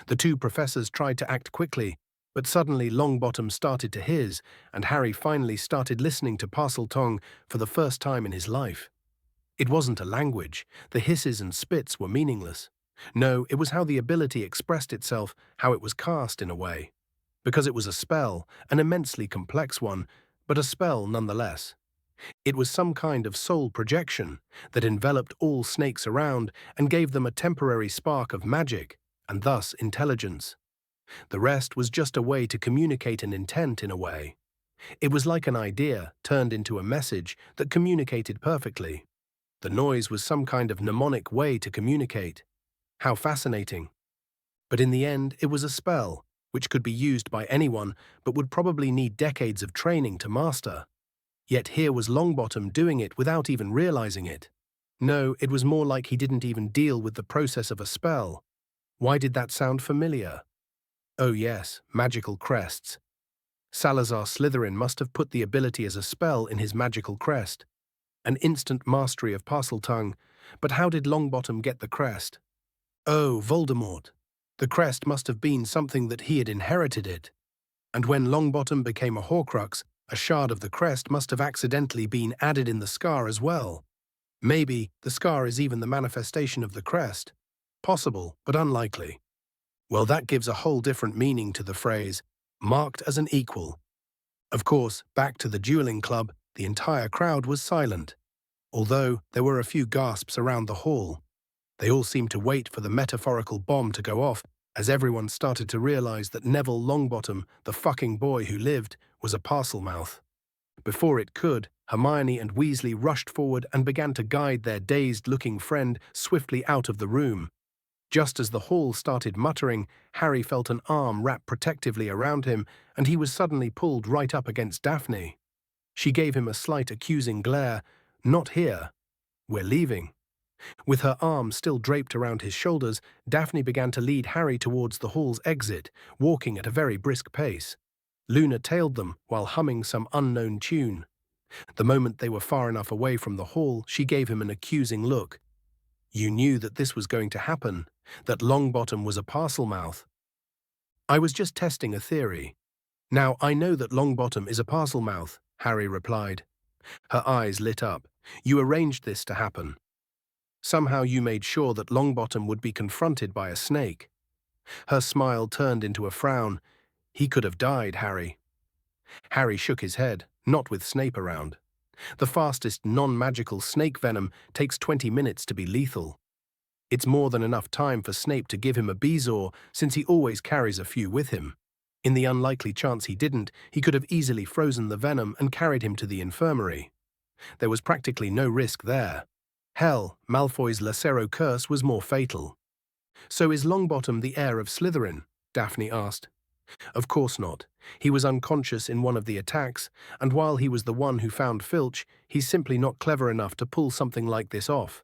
The two professors tried to act quickly, but suddenly Longbottom started to hiss, and Harry finally started listening to Parseltongue for the first time in his life. It wasn't a language. The hisses and spits were meaningless. No, it was how the ability expressed itself, how it was cast in a way. Because it was a spell, an immensely complex one, but a spell nonetheless. It was some kind of soul projection that enveloped all snakes around and gave them a temporary spark of magic, and thus intelligence. The rest was just a way to communicate an intent in a way. It was like an idea turned into a message that communicated perfectly. The noise was some kind of mnemonic way to communicate. How fascinating. But in the end, it was a spell, which could be used by anyone, but would probably need decades of training to master. Yet here was Longbottom doing it without even realizing it. No, it was more like he didn't even deal with the process of a spell. Why did that sound familiar? Oh yes, magical crests. Salazar Slytherin must have put the ability as a spell in his magical crest. An instant mastery of Parseltongue, but how did Longbottom get the crest? Oh, Voldemort. The crest must have been something that he had inherited it. And when Longbottom became a Horcrux, a shard of the crest must have accidentally been added in the scar as well. Maybe the scar is even the manifestation of the crest. Possible, but unlikely. Well, that gives a whole different meaning to the phrase, marked as an equal. Of course, back to the dueling club, the entire crowd was silent, although there were a few gasps around the hall. They all seemed to wait for the metaphorical bomb to go off as everyone started to realize that Neville Longbottom, the fucking boy who lived, was a Parselmouth. Before it could, Hermione and Weasley rushed forward and began to guide their dazed-looking friend swiftly out of the room. Just as the hall started muttering, Harry felt an arm wrap protectively around him, and he was suddenly pulled right up against Daphne. She gave him a slight accusing glare. "Not here. We're leaving." With her arm still draped around his shoulders, Daphne began to lead Harry towards the hall's exit, walking at a very brisk pace. Luna tailed them while humming some unknown tune. The moment they were far enough away from the hall, she gave him an accusing look. "You knew that this was going to happen, that Longbottom was a parcel mouth." "I was just testing a theory. Now, I know that Longbottom is a parcel mouth," Harry replied. Her eyes lit up. "You arranged this to happen. Somehow you made sure that Longbottom would be confronted by a snake." Her smile turned into a frown. "He could have died, Harry." Harry shook his head, not with Snape around. The fastest non-magical snake venom takes 20 minutes to be lethal. It's more than enough time for Snape to give him a bezoar, since he always carries a few with him. In the unlikely chance he didn't, he could have easily frozen the venom and carried him to the infirmary. There was practically no risk there. Hell, Malfoy's Lacero curse was more fatal. "So is Longbottom the heir of Slytherin?" Daphne asked. "Of course not. He was unconscious in one of the attacks, and while he was the one who found Filch, he's simply not clever enough to pull something like this off.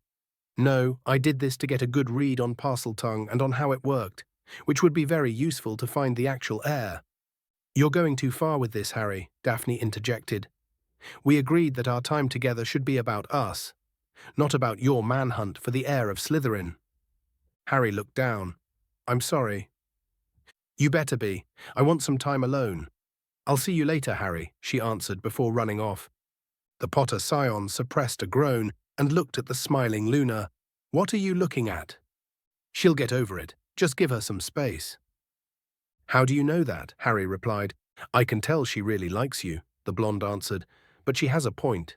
No, I did this to get a good read on Parseltongue and on how it worked, which would be very useful to find the actual heir." "You're going too far with this, Harry," Daphne interjected. "We agreed that our time together should be about us, not about your manhunt for the heir of Slytherin." Harry looked down. "I'm sorry." "You better be. I want some time alone." "I'll see you later, Harry," she answered before running off. The Potter scion suppressed a groan and looked at the smiling Luna. "What are you looking at?" "She'll get over it. Just give her some space." "How do you know that?" Harry replied. "I can tell she really likes you," the blonde answered, "but she has a point.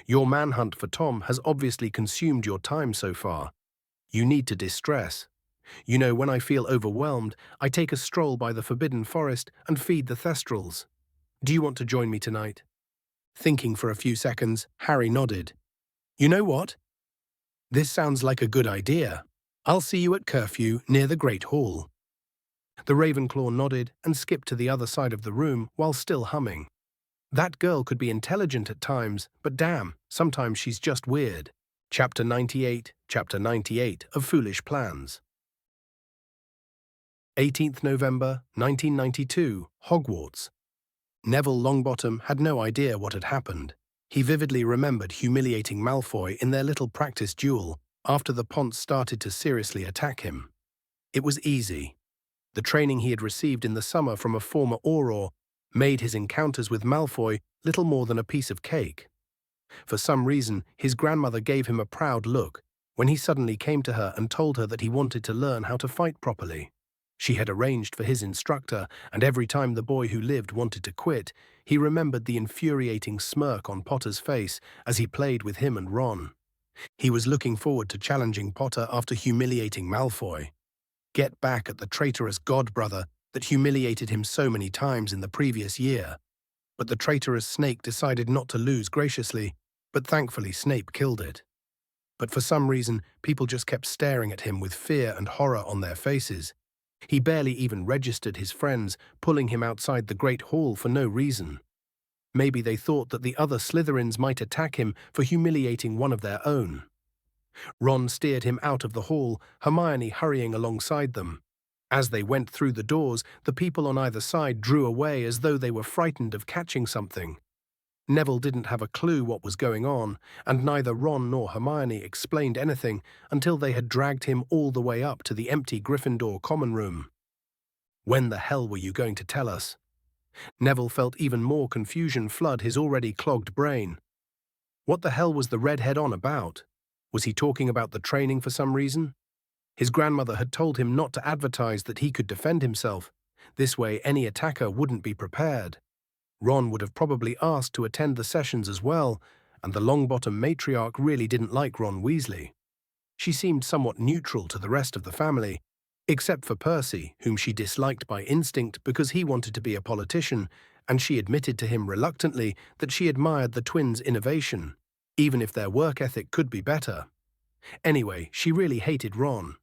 Your manhunt for Tom has obviously consumed your time so far. You need to distress. You know, when I feel overwhelmed, I take a stroll by the Forbidden Forest and feed the Thestrals. Do you want to join me tonight?" Thinking for a few seconds, Harry nodded. "You know what? This sounds like a good idea. I'll see you at curfew near the Great Hall." The Ravenclaw nodded and skipped to the other side of the room while still humming. That girl could be intelligent at times, but damn, sometimes she's just weird. Chapter 98 of Foolish Plans. 18th November, 1992, Hogwarts. Neville Longbottom had no idea what had happened. He vividly remembered humiliating Malfoy in their little practice duel after the Ponce started to seriously attack him. It was easy. The training he had received in the summer from a former Auror made his encounters with Malfoy little more than a piece of cake. For some reason, his grandmother gave him a proud look when he suddenly came to her and told her that he wanted to learn how to fight properly. She had arranged for his instructor, and every time the boy who lived wanted to quit, he remembered the infuriating smirk on Potter's face as he played with him and Ron. He was looking forward to challenging Potter after humiliating Malfoy. Get back at the traitorous godbrother that humiliated him so many times in the previous year. But the traitorous snake decided not to lose graciously, but thankfully Snape killed it. But for some reason, people just kept staring at him with fear and horror on their faces. He barely even registered his friends, pulling him outside the Great Hall for no reason. Maybe they thought that the other Slytherins might attack him for humiliating one of their own. Ron steered him out of the hall, Hermione hurrying alongside them. As they went through the doors, the people on either side drew away as though they were frightened of catching something. Neville didn't have a clue what was going on, and neither Ron nor Hermione explained anything until they had dragged him all the way up to the empty Gryffindor common room. "When the hell were you going to tell us?" Neville felt even more confusion flood his already clogged brain. What the hell was the redhead on about? Was he talking about the training for some reason? His grandmother had told him not to advertise that he could defend himself. This way any attacker wouldn't be prepared. Ron would have probably asked to attend the sessions as well, and the Longbottom matriarch really didn't like Ron Weasley. She seemed somewhat neutral to the rest of the family, except for Percy, whom she disliked by instinct because he wanted to be a politician, and she admitted to him reluctantly that she admired the twins' innovation, even if their work ethic could be better. Anyway, she really hated Ron.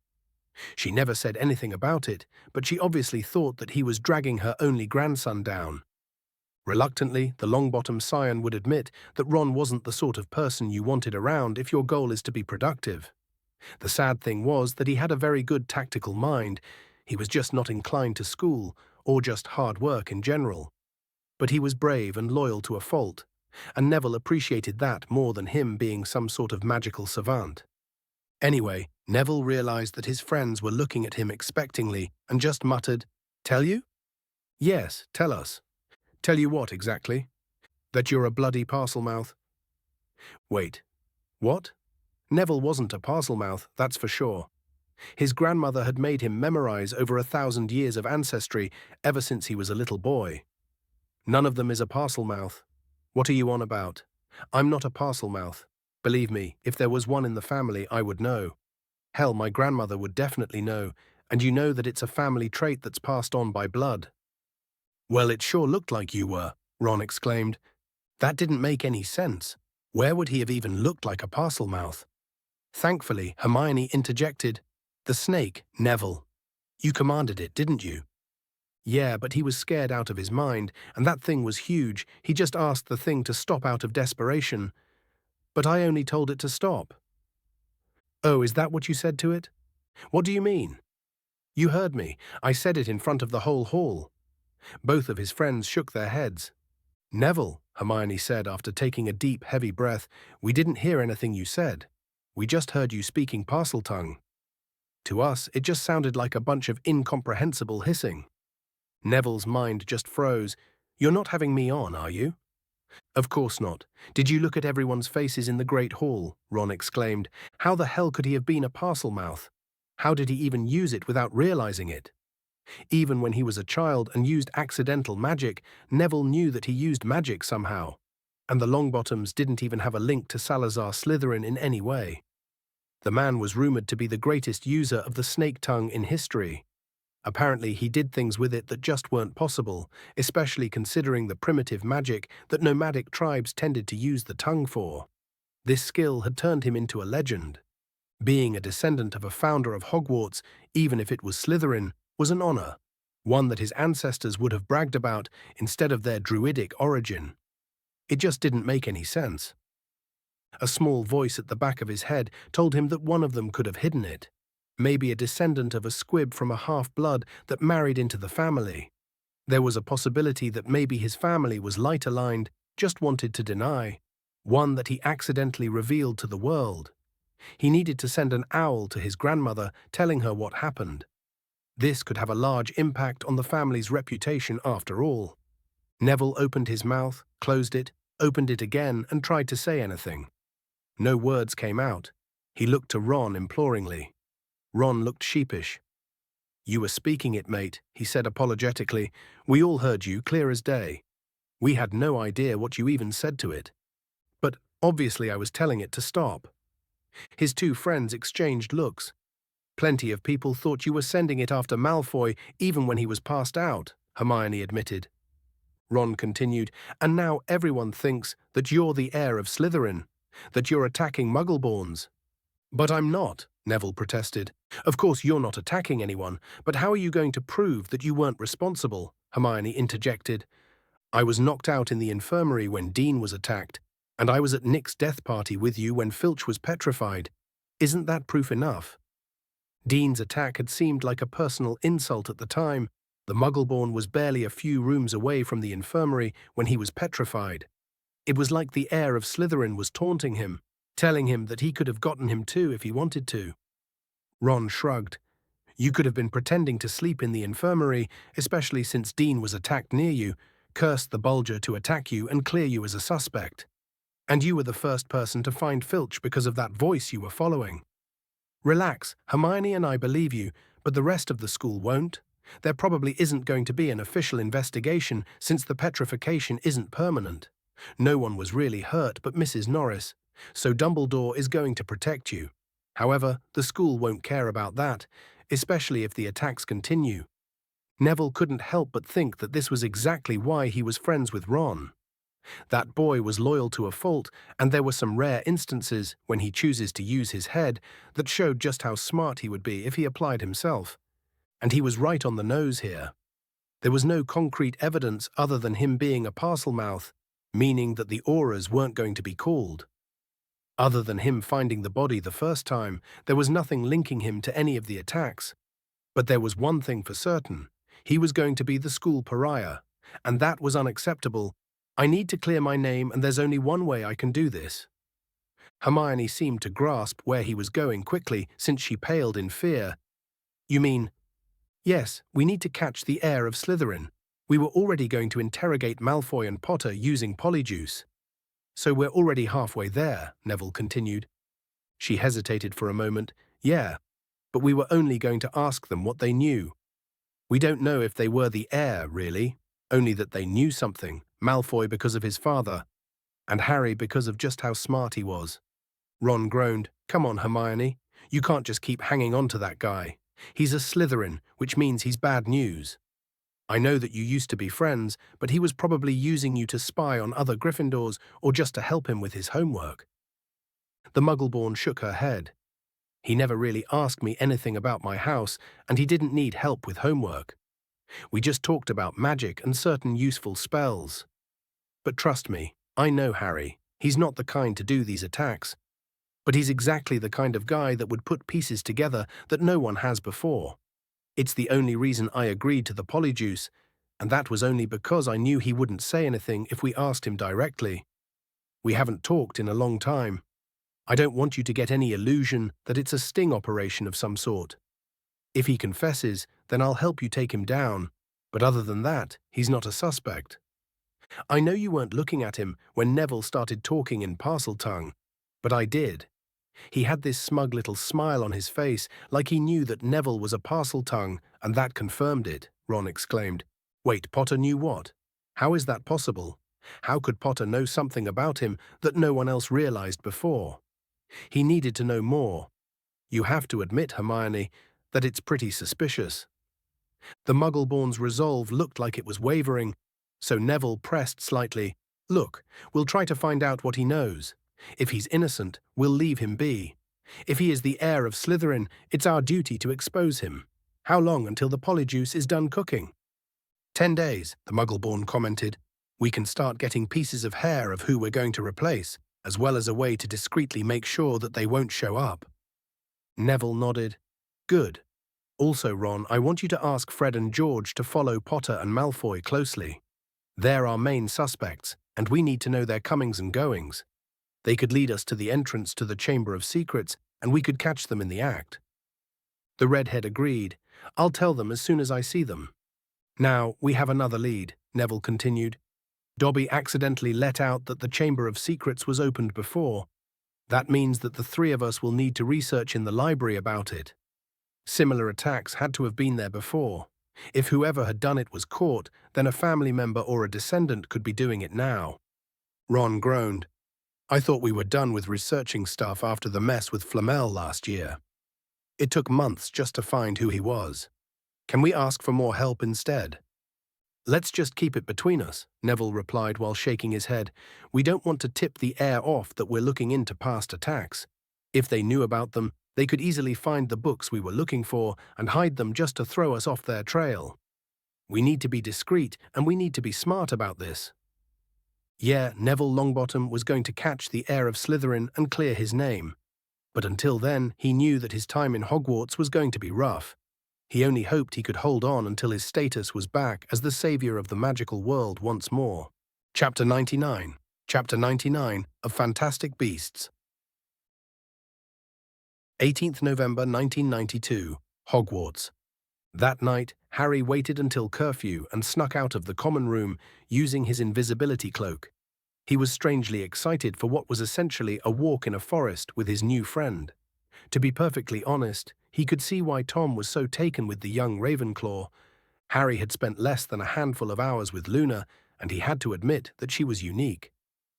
She never said anything about it, but she obviously thought that he was dragging her only grandson down. Reluctantly, the Longbottom scion would admit that Ron wasn't the sort of person you wanted around if your goal is to be productive. The sad thing was that he had a very good tactical mind. He was just not inclined to school, or just hard work in general. But he was brave and loyal to a fault, and Neville appreciated that more than him being some sort of magical savant. Anyway, Neville realized that his friends were looking at him expectingly and just muttered, "Tell you?" "Yes, tell us." "Tell you what, exactly?" "That you're a bloody parcel-mouth." "Wait, what?" Neville wasn't a parcel-mouth, that's for sure. His grandmother had made him memorize over 1,000 years of ancestry ever since he was a little boy. "None of them is a parcel-mouth." "What are you on about?" "I'm not a parcel-mouth. Believe me, if there was one in the family, I would know. Hell, my grandmother would definitely know, and you know that it's a family trait that's passed on by blood." "Well, it sure looked like you were," Ron exclaimed. That didn't make any sense. Where would he have even looked like a parcel-mouth? Thankfully, Hermione interjected, "The snake, Neville. You commanded it, didn't you?" "Yeah, but he was scared out of his mind, and that thing was huge. He just asked the thing to stop out of desperation. But I only told it to stop." "Oh, is that what you said to it?" "What do you mean?" "You heard me. I said it in front of the whole hall." Both of his friends shook their heads. "Neville," Hermione said after taking a deep, heavy breath, "we didn't hear anything you said. We just heard you speaking Parseltongue. To us, it just sounded like a bunch of incomprehensible hissing." Neville's mind just froze. "You're not having me on, are you?" "Of course not. Did you look at everyone's faces in the Great Hall?" Ron exclaimed. "How the hell could he have been a parcel-mouth? How did he even use it without realizing it?" Even when he was a child and used accidental magic, Neville knew that he used magic somehow. And the Longbottoms didn't even have a link to Salazar Slytherin in any way. The man was rumored to be the greatest user of the snake tongue in history. Apparently, he did things with it that just weren't possible, especially considering the primitive magic that nomadic tribes tended to use the tongue for. This skill had turned him into a legend. Being a descendant of a founder of Hogwarts, even if it was Slytherin, was an honor, one that his ancestors would have bragged about instead of their druidic origin. It just didn't make any sense. A small voice at the back of his head told him that one of them could have hidden it. Maybe a descendant of a squib from a half-blood that married into the family. There was a possibility that maybe his family was light-aligned, just wanted to deny. One that he accidentally revealed to the world. He needed to send an owl to his grandmother telling her what happened. This could have a large impact on the family's reputation after all. Neville opened his mouth, closed it, opened it again, and tried to say anything. No words came out. He looked to Ron imploringly. Ron looked sheepish. "You were speaking it, mate," he said apologetically. "We all heard you, clear as day. We had no idea what you even said to it. But obviously I was telling it to stop." His two friends exchanged looks. "Plenty of people thought you were sending it after Malfoy even when he was passed out," Hermione admitted. Ron continued, "And now everyone thinks that you're the heir of Slytherin, that you're attacking Muggleborns." "But I'm not," Neville protested. "Of course you're not attacking anyone, but how are you going to prove that you weren't responsible?" Hermione interjected. "I was knocked out in the infirmary when Dean was attacked, and I was at Nick's death party with you when Filch was petrified. Isn't that proof enough?" Dean's attack had seemed like a personal insult at the time. The Muggleborn was barely a few rooms away from the infirmary when he was petrified. It was like the heir of Slytherin was taunting him, telling him that he could have gotten him too if he wanted to. Ron shrugged. "You could have been pretending to sleep in the infirmary, especially since Dean was attacked near you, cursed the Bulger to attack you and clear you as a suspect. And you were the first person to find Filch because of that voice you were following. Relax, Hermione and I believe you, but the rest of the school won't. There probably isn't going to be an official investigation since the petrification isn't permanent. No one was really hurt but Mrs. Norris, so Dumbledore is going to protect you. However, the school won't care about that, especially if the attacks continue." Neville couldn't help but think that this was exactly why he was friends with Ron. That boy was loyal to a fault, and there were some rare instances when he chooses to use his head that showed just how smart he would be if he applied himself. And he was right on the nose here. There was no concrete evidence other than him being a parcel mouth, meaning that the auras weren't going to be called. Other than him finding the body the first time, there was nothing linking him to any of the attacks. But there was one thing for certain. He was going to be the school pariah, and that was unacceptable. I need to clear my name, and there's only one way I can do this. Hermione seemed to grasp where he was going quickly, since she paled in fear. You mean? Yes, we need to catch the heir of Slytherin. We were already going to interrogate Malfoy and Potter using Polyjuice. So we're already halfway there, Neville continued. She hesitated for a moment. Yeah, but we were only going to ask them what they knew. We don't know if they were the heir, really, only that they knew something, Malfoy because of his father, and Harry because of just how smart he was. Ron groaned. Come on, Hermione. You can't just keep hanging on to that guy. He's a Slytherin, which means he's bad news. I know that you used to be friends, but he was probably using you to spy on other Gryffindors or just to help him with his homework. The Muggleborn shook her head. He never really asked me anything about my house, and he didn't need help with homework. We just talked about magic and certain useful spells. But trust me, I know Harry. He's not the kind to do these attacks. But he's exactly the kind of guy that would put pieces together that no one has before. It's the only reason I agreed to the Polyjuice, and that was only because I knew he wouldn't say anything if we asked him directly. We haven't talked in a long time. I don't want you to get any illusion that it's a sting operation of some sort. If he confesses, then I'll help you take him down, but other than that, he's not a suspect. I know you weren't looking at him when Neville started talking in Parseltongue, but I did. He had this smug little smile on his face, like he knew that Neville was a Parseltongue, and that confirmed it, Ron exclaimed. Wait, Potter knew what? How is that possible? How could Potter know something about him that no one else realized before? He needed to know more. You have to admit, Hermione, that it's pretty suspicious. The Muggleborn's resolve looked like it was wavering, so Neville pressed slightly. Look, we'll try to find out what he knows. If he's innocent, we'll leave him be. If he is the heir of Slytherin, it's our duty to expose him. How long until the Polyjuice is done cooking? 10 days, the Muggleborn commented. We can start getting pieces of hair of who we're going to replace, as well as a way to discreetly make sure that they won't show up. Neville nodded. Good. Also, Ron, I want you to ask Fred and George to follow Potter and Malfoy closely. They're our main suspects, and we need to know their comings and goings. They could lead us to the entrance to the Chamber of Secrets, and we could catch them in the act. The redhead agreed. I'll tell them as soon as I see them. Now, we have another lead, Neville continued. Dobby accidentally let out that the Chamber of Secrets was opened before. That means that the three of us will need to research in the library about it. Similar attacks had to have been there before. If whoever had done it was caught, then a family member or a descendant could be doing it now. Ron groaned. I thought we were done with researching stuff after the mess with Flamel last year. It took months just to find who he was. Can we ask for more help instead? Let's just keep it between us, Neville replied while shaking his head. We don't want to tip the heir off that we're looking into past attacks. If they knew about them, they could easily find the books we were looking for and hide them just to throw us off their trail. We need to be discreet, and we need to be smart about this. Yeah, Neville Longbottom was going to catch the heir of Slytherin and clear his name. But until then, he knew that his time in Hogwarts was going to be rough. He only hoped he could hold on until his status was back as the savior of the magical world once more. Chapter 99. Chapter 99 of Fantastic Beasts. 18th November 1992, Hogwarts. That night, Harry waited until curfew and snuck out of the common room using his invisibility cloak. He was strangely excited for what was essentially a walk in a forest with his new friend. To be perfectly honest, he could see why Tom was so taken with the young Ravenclaw. Harry had spent less than a handful of hours with Luna, and he had to admit that she was unique.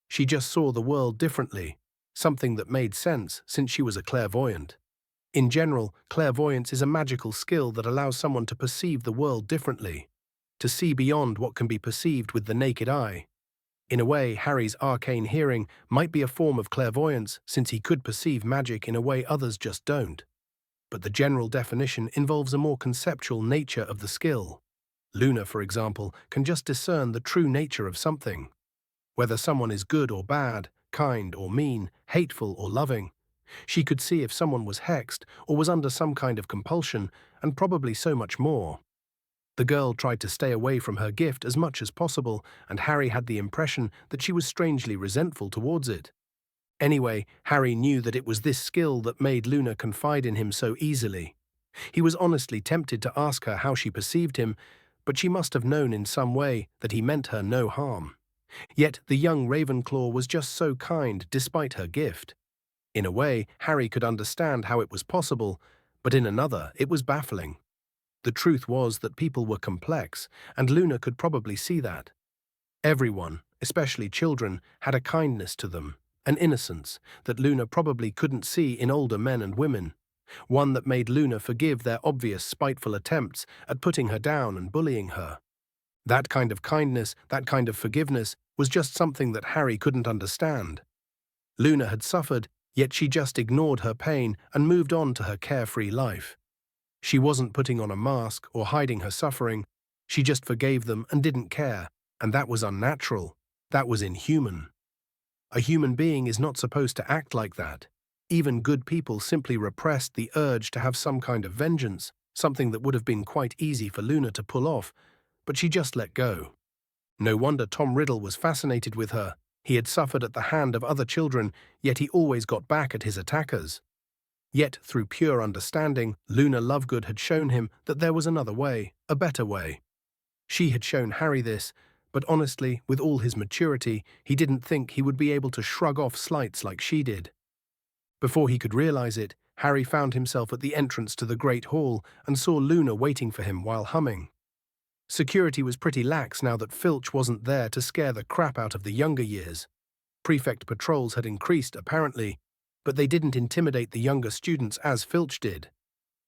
She just saw the world differently, something that made sense since she was a clairvoyant. In general, clairvoyance is a magical skill that allows someone to perceive the world differently, to see beyond what can be perceived with the naked eye. In a way, Harry's arcane hearing might be a form of clairvoyance since he could perceive magic in a way others just don't. But the general definition involves a more conceptual nature of the skill. Luna, for example, can just discern the true nature of something. Whether someone is good or bad, kind or mean, hateful or loving. She could see if someone was hexed or was under some kind of compulsion, and probably so much more. The girl tried to stay away from her gift as much as possible, and Harry had the impression that she was strangely resentful towards it. Anyway, Harry knew that it was this skill that made Luna confide in him so easily. He was honestly tempted to ask her how she perceived him, but she must have known in some way that he meant her no harm. Yet the young Ravenclaw was just so kind despite her gift. In a way, Harry could understand how it was possible, but in another, it was baffling. The truth was that people were complex, and Luna could probably see that. Everyone, especially children, had a kindness to them, an innocence that Luna probably couldn't see in older men and women, one that made Luna forgive their obvious spiteful attempts at putting her down and bullying her. That kind of kindness, that kind of forgiveness, was just something that Harry couldn't understand. Luna had suffered, yet she just ignored her pain and moved on to her carefree life. She wasn't putting on a mask or hiding her suffering, she just forgave them and didn't care, and that was unnatural, that was inhuman. A human being is not supposed to act like that. Even good people simply repressed the urge to have some kind of vengeance, something that would have been quite easy for Luna to pull off, but she just let go. No wonder Tom Riddle was fascinated with her. He had suffered at the hand of other children, yet he always got back at his attackers. Yet, through pure understanding, Luna Lovegood had shown him that there was another way, a better way. She had shown Harry this, but honestly, with all his maturity, he didn't think he would be able to shrug off slights like she did. Before he could realize it, Harry found himself at the entrance to the Great Hall and saw Luna waiting for him while humming. Security was pretty lax now that Filch wasn't there to scare the crap out of the younger years. Prefect patrols had increased, apparently, but they didn't intimidate the younger students as Filch did.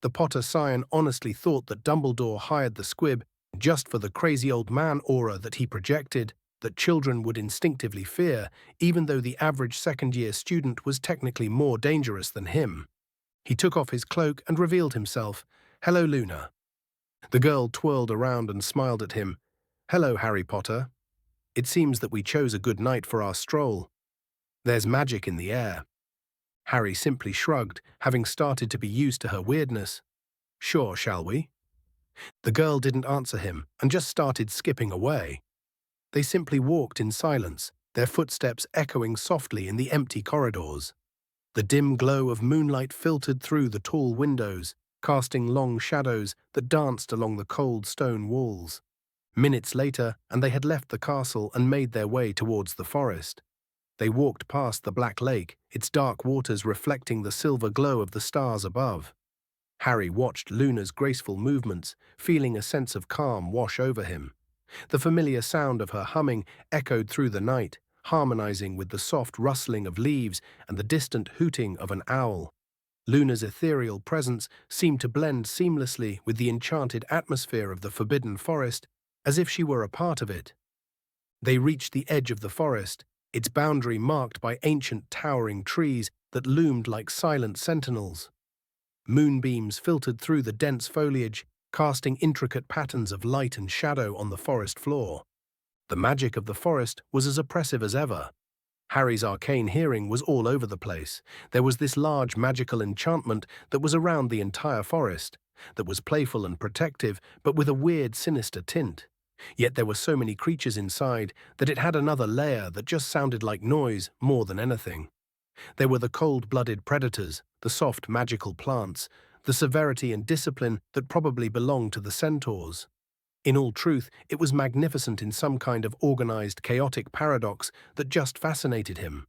The Potter scion honestly thought that Dumbledore hired the squib just for the crazy old man aura that he projected, that children would instinctively fear, even though the average second-year student was technically more dangerous than him. He took off his cloak and revealed himself. "Hello, Luna." The girl twirled around and smiled at him. "Hello, Harry Potter. It seems that we chose a good night for our stroll. There's magic in the air." Harry simply shrugged, having started to be used to her weirdness. "Sure, shall we?" The girl didn't answer him and just started skipping away. They simply walked in silence, their footsteps echoing softly in the empty corridors. The dim glow of moonlight filtered through the tall windows, casting long shadows that danced along the cold stone walls. Minutes later, and they had left the castle and made their way towards the forest. They walked past the Black Lake, its dark waters reflecting the silver glow of the stars above. Harry watched Luna's graceful movements, feeling a sense of calm wash over him. The familiar sound of her humming echoed through the night, harmonizing with the soft rustling of leaves and the distant hooting of an owl. Luna's ethereal presence seemed to blend seamlessly with the enchanted atmosphere of the Forbidden Forest, as if she were a part of it. They reached the edge of the forest, its boundary marked by ancient towering trees that loomed like silent sentinels. Moonbeams filtered through the dense foliage, casting intricate patterns of light and shadow on the forest floor. The magic of the forest was as oppressive as ever. Harry's arcane hearing was all over the place. There was this large magical enchantment that was around the entire forest, that was playful and protective, but with a weird, sinister tint. Yet there were so many creatures inside that it had another layer that just sounded like noise more than anything. There were the cold-blooded predators, the soft magical plants, the severity and discipline that probably belonged to the centaurs. In all truth, it was magnificent in some kind of organized, chaotic paradox that just fascinated him.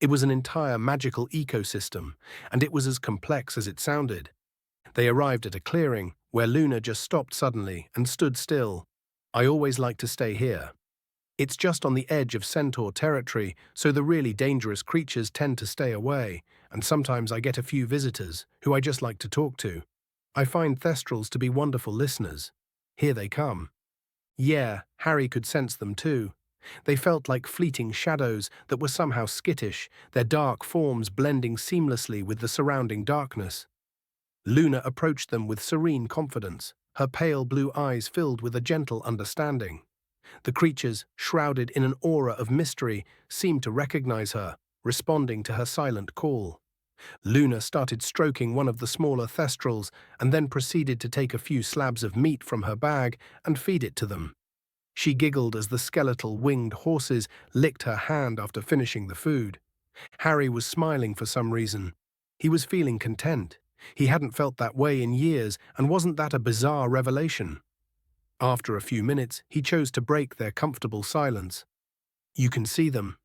It was an entire magical ecosystem, and it was as complex as it sounded. They arrived at a clearing, where Luna just stopped suddenly and stood still. "I always like to stay here. It's just on the edge of centaur territory, so the really dangerous creatures tend to stay away, and sometimes I get a few visitors, who I just like to talk to. I find Thestrals to be wonderful listeners. Here they come." Yeah, Harry could sense them too. They felt like fleeting shadows that were somehow skittish, their dark forms blending seamlessly with the surrounding darkness. Luna approached them with serene confidence, her pale blue eyes filled with a gentle understanding. The creatures, shrouded in an aura of mystery, seemed to recognize her, responding to her silent call. Luna started stroking one of the smaller thestrals and then proceeded to take a few slabs of meat from her bag and feed it to them. She giggled as the skeletal winged horses licked her hand after finishing the food. Harry was smiling for some reason. He was feeling content. He hadn't felt that way in years, and wasn't that a bizarre revelation? After a few minutes, he chose to break their comfortable silence. "You can see them."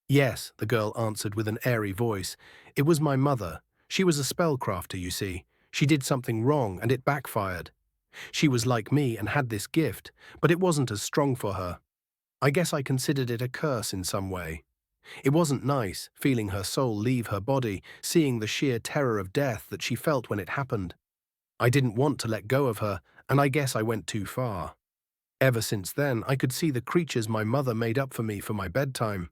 "Yes," the girl answered with an airy voice. "It was my mother. She was a spellcrafter, you see. She did something wrong and it backfired. She was like me and had this gift, but it wasn't as strong for her. I guess I considered it a curse in some way. It wasn't nice, feeling her soul leave her body, seeing the sheer terror of death that she felt when it happened. I didn't want to let go of her, and I guess I went too far. Ever since then, I could see the creatures my mother made up for me for my bedtime.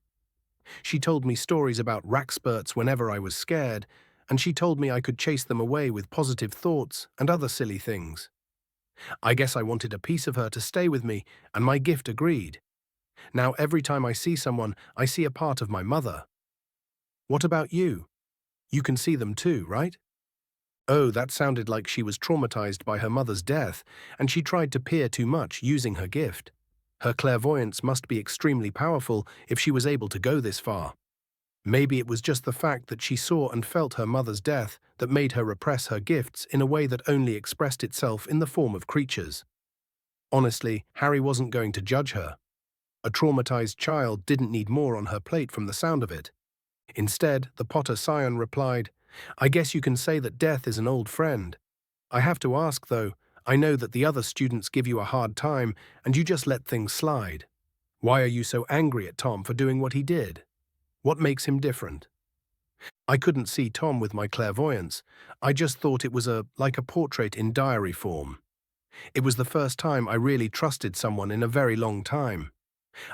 She told me stories about rackspurts whenever I was scared, and she told me I could chase them away with positive thoughts and other silly things. I guess I wanted a piece of her to stay with me, and my gift agreed. Now every time I see someone, I see a part of my mother." "What about you? You can see them too, right?" Oh, that sounded like she was traumatized by her mother's death, and she tried to peer too much using her gift. Her clairvoyance must be extremely powerful if she was able to go this far. Maybe it was just the fact that she saw and felt her mother's death that made her repress her gifts in a way that only expressed itself in the form of creatures. Honestly, Harry wasn't going to judge her. A traumatized child didn't need more on her plate from the sound of it. Instead, the Potter Scion replied, "I guess you can say that death is an old friend. I have to ask, though, I know that the other students give you a hard time and you just let things slide. Why are you so angry at Tom for doing what he did? What makes him different?" I couldn't see Tom with my clairvoyance. I just thought it was like a portrait in diary form. It was the first time I really trusted someone in a very long time.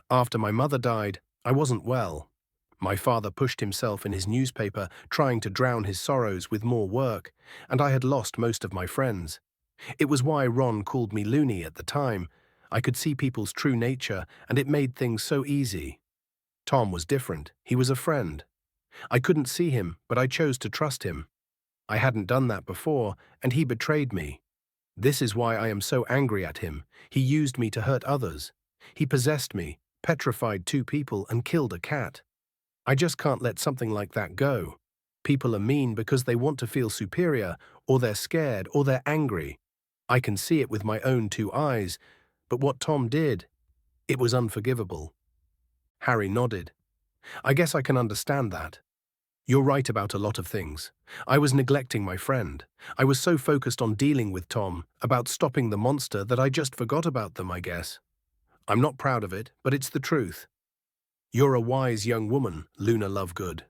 After my mother died, I wasn't well. My father pushed himself in his newspaper, trying to drown his sorrows with more work, and I had lost most of my friends. It was why Ron called me loony at the time. I could see people's true nature, and it made things so easy. Tom was different. He was a friend. I couldn't see him, but I chose to trust him. I hadn't done that before, and he betrayed me. This is why I am so angry at him. He used me to hurt others. He possessed me, petrified 2 people, and killed a cat. I just can't let something like that go. People are mean because they want to feel superior, or they're scared, or they're angry. I can see it with my own 2 eyes, but what Tom did, it was unforgivable. Harry nodded. "I guess I can understand that. You're right about a lot of things. I was neglecting my friend. I was so focused on dealing with Tom, about stopping the monster, that I just forgot about them, I guess. I'm not proud of it, but it's the truth. You're a wise young woman, Luna Lovegood."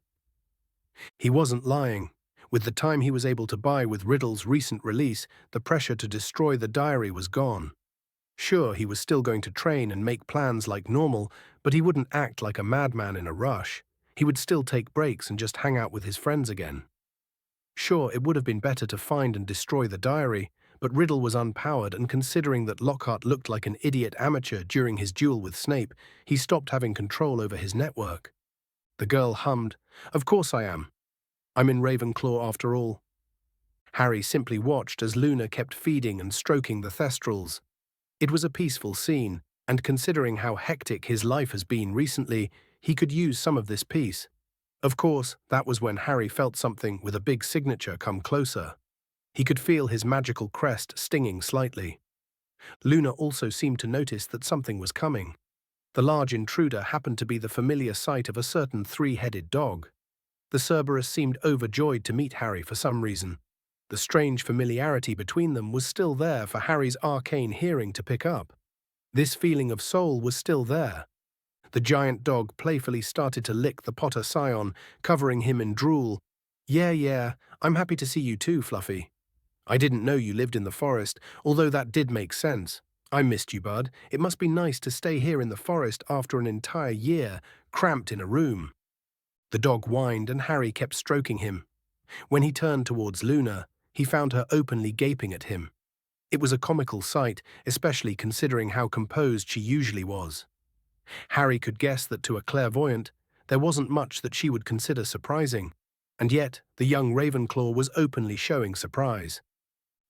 He wasn't lying. With the time he was able to buy with Riddle's recent release, the pressure to destroy the diary was gone. Sure, he was still going to train and make plans like normal, but he wouldn't act like a madman in a rush. He would still take breaks and just hang out with his friends again. Sure, it would have been better to find and destroy the diary, but Riddle was unpowered, and considering that Lockhart looked like an idiot amateur during his duel with Snape, he stopped having control over his network. The girl hummed, "Of course I am. I'm in Ravenclaw after all." Harry simply watched as Luna kept feeding and stroking the thestrals. It was a peaceful scene, and considering how hectic his life has been recently, he could use some of this peace. Of course, that was when Harry felt something with a big signature come closer. He could feel his magical crest stinging slightly. Luna also seemed to notice that something was coming. The large intruder happened to be the familiar sight of a certain 3-headed dog. The Cerberus seemed overjoyed to meet Harry for some reason. The strange familiarity between them was still there for Harry's arcane hearing to pick up. This feeling of soul was still there. The giant dog playfully started to lick the Potter Scion, covering him in drool. Yeah, I'm happy to see you too, Fluffy. I didn't know you lived in the forest, although that did make sense. I missed you, bud. It must be nice to stay here in the forest after an entire year, cramped in a room. The dog whined and Harry kept stroking him. When he turned towards Luna, he found her openly gaping at him. It was a comical sight, especially considering how composed she usually was. Harry could guess that to a clairvoyant, there wasn't much that she would consider surprising, and yet the young Ravenclaw was openly showing surprise.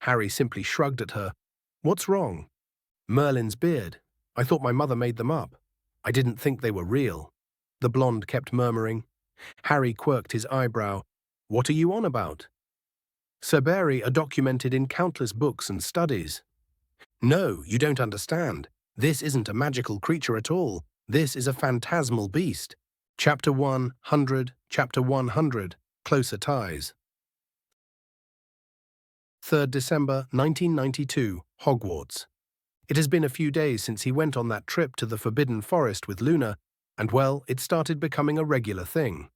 Harry simply shrugged at her. "What's wrong?" "Merlin's beard. I thought my mother made them up. I didn't think they were real," the blonde kept murmuring. Harry quirked his eyebrow. "What are you on about?" "Cerberi are documented in countless books and studies." "No, you don't understand. This isn't a magical creature at all. This is a phantasmal beast." Chapter 100, Chapter 100, Closer Ties. 3rd December 1992, Hogwarts. It has been a few days since he went on that trip to the Forbidden Forest with Luna, and well, it started becoming a regular thing.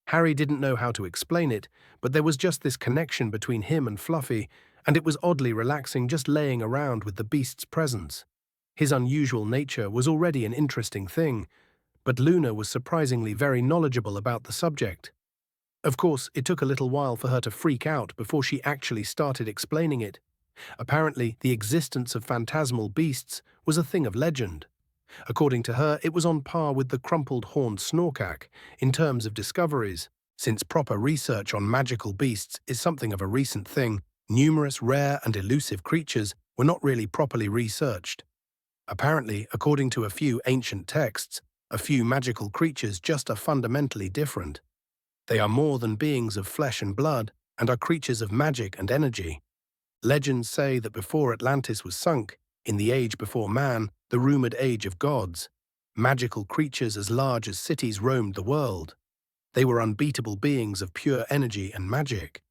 Harry didn't know how to explain it, but there was just this connection between him and Fluffy, and it was oddly relaxing just laying around with the beast's presence. His unusual nature was already an interesting thing, but Luna was surprisingly very knowledgeable about the subject. Of course, it took a little while for her to freak out before she actually started explaining it. Apparently, the existence of phantasmal beasts was a thing of legend. According to her, it was on par with the crumpled horned snorkack in terms of discoveries. Since proper research on magical beasts is something of a recent thing, numerous rare and elusive creatures were not really properly researched. Apparently, according to a few ancient texts, a few magical creatures just are fundamentally different. They are more than beings of flesh and blood and are creatures of magic and energy. Legends say that before Atlantis was sunk, in the age before man, the rumored age of gods, magical creatures as large as cities roamed the world. They were unbeatable beings of pure energy and magic.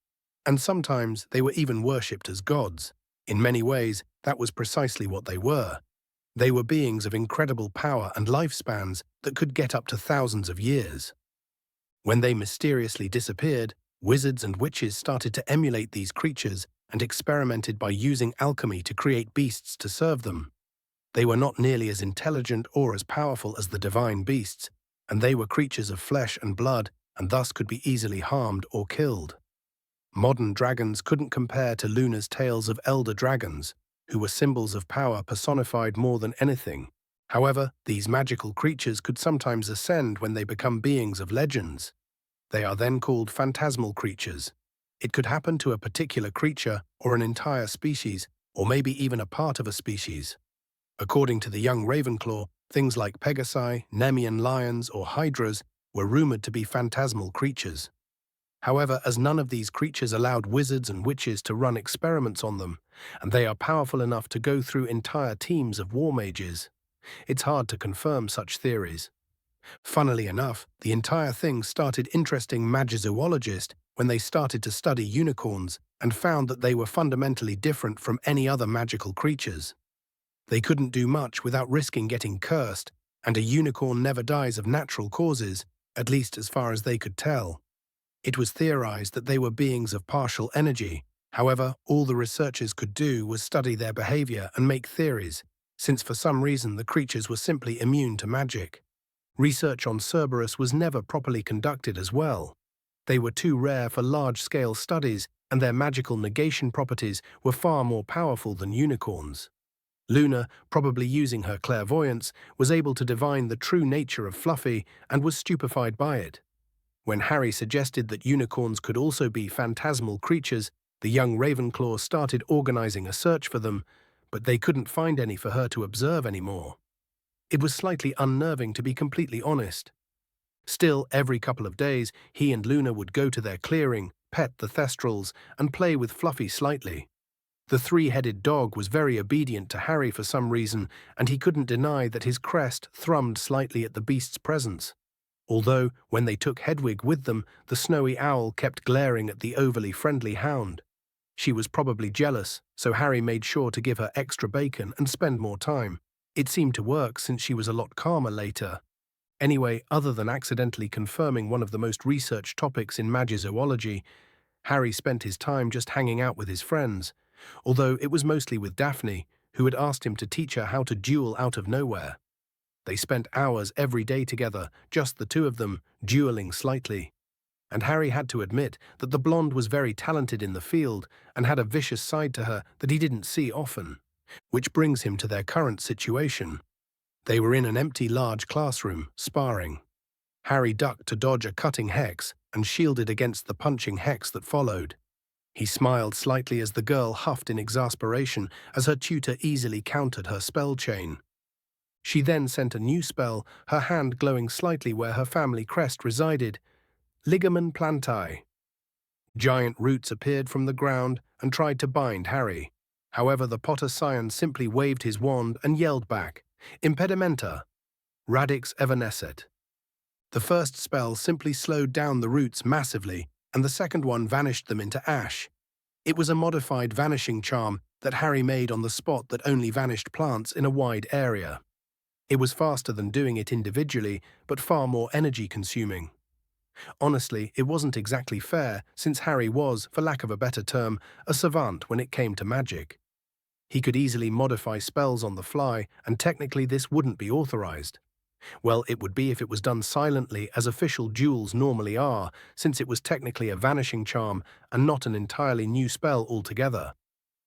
And sometimes they were even worshipped as gods. In many ways, that was precisely what they were. They were beings of incredible power and lifespans that could get up to thousands of years. When they mysteriously disappeared, wizards and witches started to emulate these creatures and experimented by using alchemy to create beasts to serve them. They were not nearly as intelligent or as powerful as the divine beasts, and they were creatures of flesh and blood and thus could be easily harmed or killed. Modern dragons couldn't compare to Luna's tales of elder dragons, who were symbols of power personified more than anything. However, these magical creatures could sometimes ascend when they become beings of legends. They are then called phantasmal creatures. It could happen to a particular creature or an entire species, or maybe even a part of a species. According to the young Ravenclaw, things like Pegasi, Nemean lions, or hydras were rumored to be phantasmal creatures. However, as none of these creatures allowed wizards and witches to run experiments on them, and they are powerful enough to go through entire teams of war mages, it's hard to confirm such theories. Funnily enough, the entire thing started interesting magizoologists when they started to study unicorns and found that they were fundamentally different from any other magical creatures. They couldn't do much without risking getting cursed, and a unicorn never dies of natural causes, at least as far as they could tell. It was theorized that they were beings of partial energy. However, all the researchers could do was study their behavior and make theories, since for some reason the creatures were simply immune to magic. Research on Cerberus was never properly conducted as well. They were too rare for large-scale studies, and their magical negation properties were far more powerful than unicorns. Luna, probably using her clairvoyance, was able to divine the true nature of Fluffy and was stupefied by it. When Harry suggested that unicorns could also be phantasmal creatures, the young Ravenclaw started organizing a search for them, but they couldn't find any for her to observe anymore. It was slightly unnerving, to be completely honest. Still, every couple of days, he and Luna would go to their clearing, pet the Thestrals, and play with Fluffy slightly. The three-headed dog was very obedient to Harry for some reason, and he couldn't deny that his crest thrummed slightly at the beast's presence. Although, when they took Hedwig with them, the snowy owl kept glaring at the overly friendly hound. She was probably jealous, so Harry made sure to give her extra bacon and spend more time. It seemed to work since she was a lot calmer later. Anyway, other than accidentally confirming one of the most researched topics in magizoology, Harry spent his time just hanging out with his friends, although it was mostly with Daphne, who had asked him to teach her how to duel out of nowhere. They spent hours every day together, just the two of them, dueling slightly. And Harry had to admit that the blonde was very talented in the field and had a vicious side to her that he didn't see often. Which brings him to their current situation. They were in an empty large classroom, sparring. Harry ducked to dodge a cutting hex and shielded against the punching hex that followed. He smiled slightly as the girl huffed in exasperation as her tutor easily countered her spell chain. She then sent a new spell, her hand glowing slightly where her family crest resided. Ligament plantae. Giant roots appeared from the ground and tried to bind Harry. However, the Potter Scion simply waved his wand and yelled back, Impedimenta, radix evanescet. The first spell simply slowed down the roots massively, and the second one vanished them into ash. It was a modified vanishing charm that Harry made on the spot that only vanished plants in a wide area. It was faster than doing it individually, but far more energy-consuming. Honestly, it wasn't exactly fair, since Harry was, for lack of a better term, a savant when it came to magic. He could easily modify spells on the fly, and technically this wouldn't be authorized. Well, it would be if it was done silently, as official duels normally are, since it was technically a vanishing charm and not an entirely new spell altogether.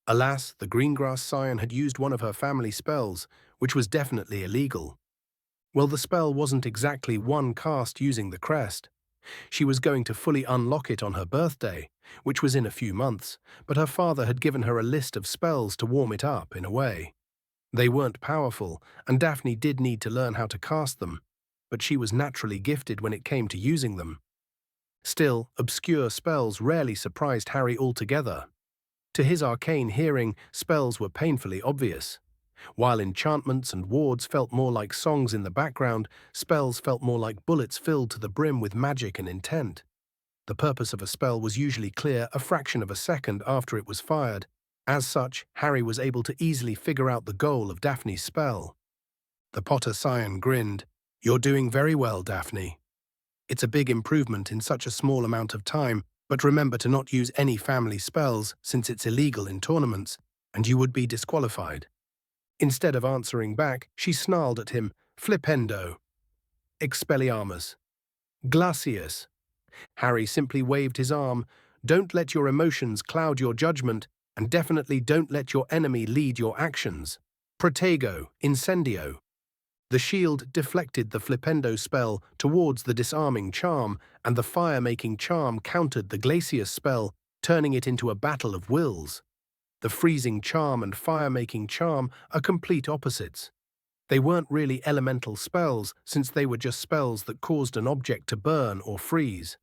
Alas, the Greengrass Scion had used one of her family spells, which was definitely illegal. Well, the spell wasn't exactly one cast using the crest. She was going to fully unlock it on her birthday, which was in a few months, but her father had given her a list of spells to warm it up, in a way. They weren't powerful, and Daphne did need to learn how to cast them, but she was naturally gifted when it came to using them. Still, obscure spells rarely surprised Harry altogether. To his arcane hearing, spells were painfully obvious. While enchantments and wards felt more like songs in the background, spells felt more like bullets filled to the brim with magic and intent. The purpose of a spell was usually clear a fraction of a second after it was fired. As such, Harry was able to easily figure out the goal of Daphne's spell. The Potter Scion grinned. "You're doing very well, Daphne. It's a big improvement in such a small amount of time, but remember to not use any family spells since it's illegal in tournaments, and you would be disqualified." Instead of answering back, she snarled at him, "Flipendo. Expelliarmus. Glacius." Harry simply waved his arm. "Don't let your emotions cloud your judgment, and definitely don't let your enemy lead your actions. Protego, incendio." The shield deflected the Flipendo spell towards the disarming charm, and the fire-making charm countered the Glacius spell, turning it into a battle of wills. The freezing charm and fire-making charm are complete opposites. They weren't really elemental spells, since they were just spells that caused an object to burn or freeze.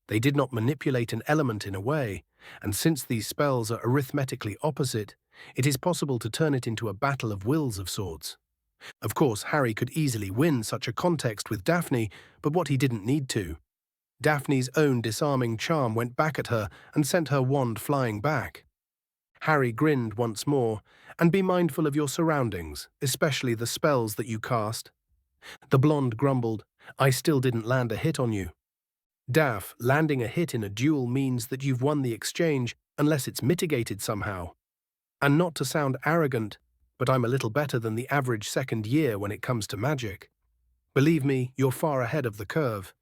They did not manipulate an element in a way, and since these spells are arithmetically opposite, it is possible to turn it into a battle of wills of sorts. Of course, Harry could easily win such a context with Daphne, but what he didn't need to. Daphne's own disarming charm went back at her and sent her wand flying back. Harry grinned once more. "And be mindful of your surroundings, especially the spells that you cast." The blonde grumbled, "I still didn't land a hit on you." "Daph, landing a hit in a duel means that you've won the exchange unless it's mitigated somehow. And not to sound arrogant, but I'm a little better than the average second year when it comes to magic. Believe me, you're far ahead of the curve."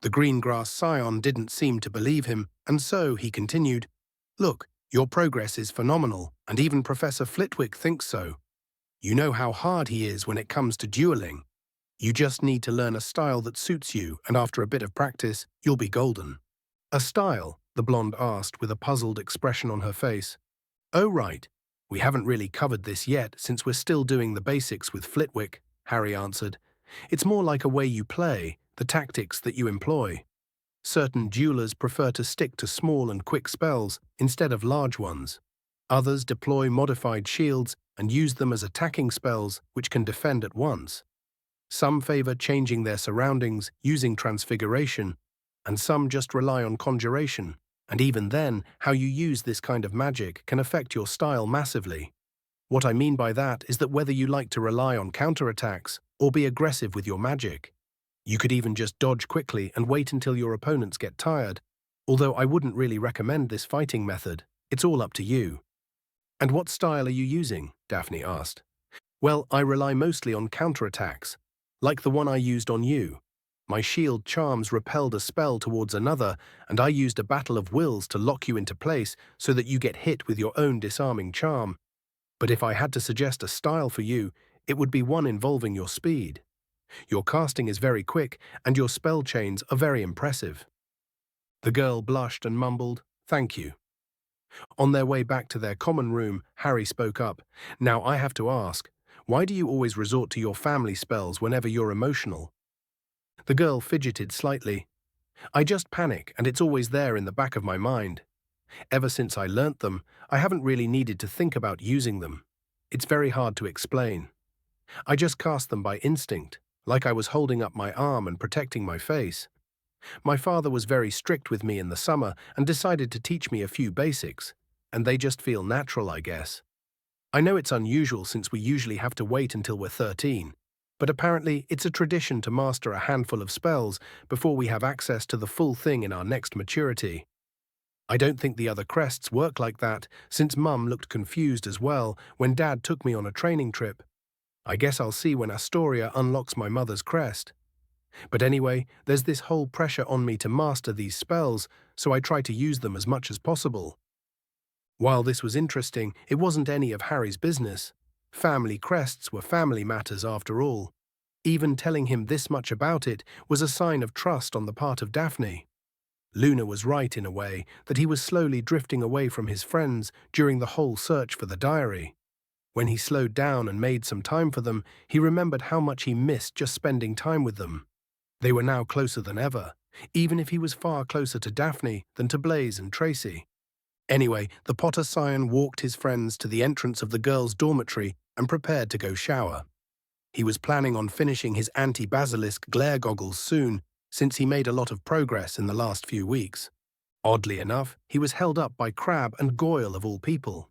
The Greengrass Scion didn't seem to believe him, and so he continued, "Look, your progress is phenomenal, and even Professor Flitwick thinks so. You know how hard he is when it comes to dueling. You just need to learn a style that suits you, and after a bit of practice, you'll be golden." "A style?" the blonde asked with a puzzled expression on her face. "Oh right, we haven't really covered this yet since we're still doing the basics with Flitwick," Harry answered. "It's more like a way you play, the tactics that you employ. Certain duelers prefer to stick to small and quick spells instead of large ones. Others deploy modified shields and use them as attacking spells which can defend at once. Some favor changing their surroundings using transfiguration, and some just rely on conjuration. And even then, how you use this kind of magic can affect your style massively. What I mean by that is that whether you like to rely on counterattacks or be aggressive with your magic, you could even just dodge quickly and wait until your opponents get tired. Although I wouldn't really recommend this fighting method, it's all up to you." And what style are you using? Daphne asked. Well, I rely mostly on counterattacks, like the one I used on you. My shield charms repelled a spell towards another, and I used a battle of wills to lock you into place so that you get hit with your own disarming charm. But if I had to suggest a style for you, it would be one involving your speed. Your casting is very quick, and your spell chains are very impressive. The girl blushed and mumbled, "Thank you." On their way back to their common room, Harry spoke up. Now I have to ask, why do you always resort to your family spells whenever you're emotional? The girl fidgeted slightly. I just panic, and it's always there in the back of my mind. Ever since I learnt them, I haven't really needed to think about using them. It's very hard to explain. I just cast them by instinct, like I was holding up my arm and protecting my face. My father was very strict with me in the summer and decided to teach me a few basics, and they just feel natural, I guess. I know it's unusual since we usually have to wait until we're 13, but apparently it's a tradition to master a handful of spells before we have access to the full thing in our next maturity. I don't think the other crests work like that, since Mum looked confused as well when Dad took me on a training trip. I guess I'll see when Astoria unlocks my mother's crest. But anyway, there's this whole pressure on me to master these spells, so I try to use them as much as possible. While this was interesting, it wasn't any of Harry's business. Family crests were family matters after all. Even telling him this much about it was a sign of trust on the part of Daphne. Luna was right in a way that he was slowly drifting away from his friends during the whole search for the diary. When he slowed down and made some time for them, he remembered how much he missed just spending time with them. They were now closer than ever, even if he was far closer to Daphne than to Blaze and Tracy. Anyway, the Potter Scion walked his friends to the entrance of the girls' dormitory and prepared to go shower. He was planning on finishing his anti-basilisk glare goggles soon, since he made a lot of progress in the last few weeks. Oddly enough, he was held up by Crabbe and Goyle of all people.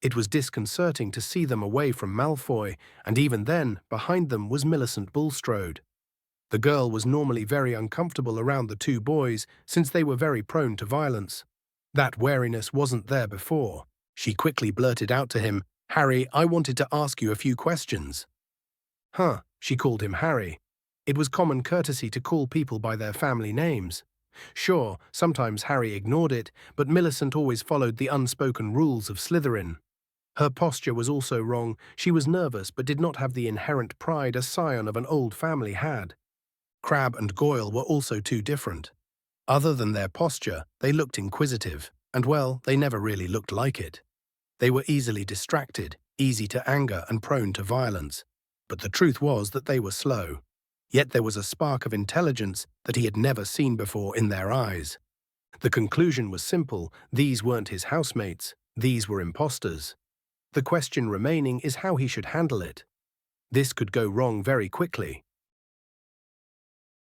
It was disconcerting to see them away from Malfoy, and even then, behind them was Millicent Bulstrode. The girl was normally very uncomfortable around the two boys since they were very prone to violence. That wariness wasn't there before. She quickly blurted out to him, "Harry, I wanted to ask you a few questions." Huh, she called him Harry. It was common courtesy to call people by their family names. Sure, sometimes Harry ignored it, but Millicent always followed the unspoken rules of Slytherin. Her posture was also wrong. She was nervous but did not have the inherent pride a scion of an old family had. Crabbe and Goyle were also too different. Other than their posture, they looked inquisitive, and well, they never really looked like it. They were easily distracted, easy to anger and prone to violence. But the truth was that they were slow. Yet there was a spark of intelligence that he had never seen before in their eyes. The conclusion was simple: these weren't his housemates, these were imposters. The question remaining is how he should handle it. This could go wrong very quickly.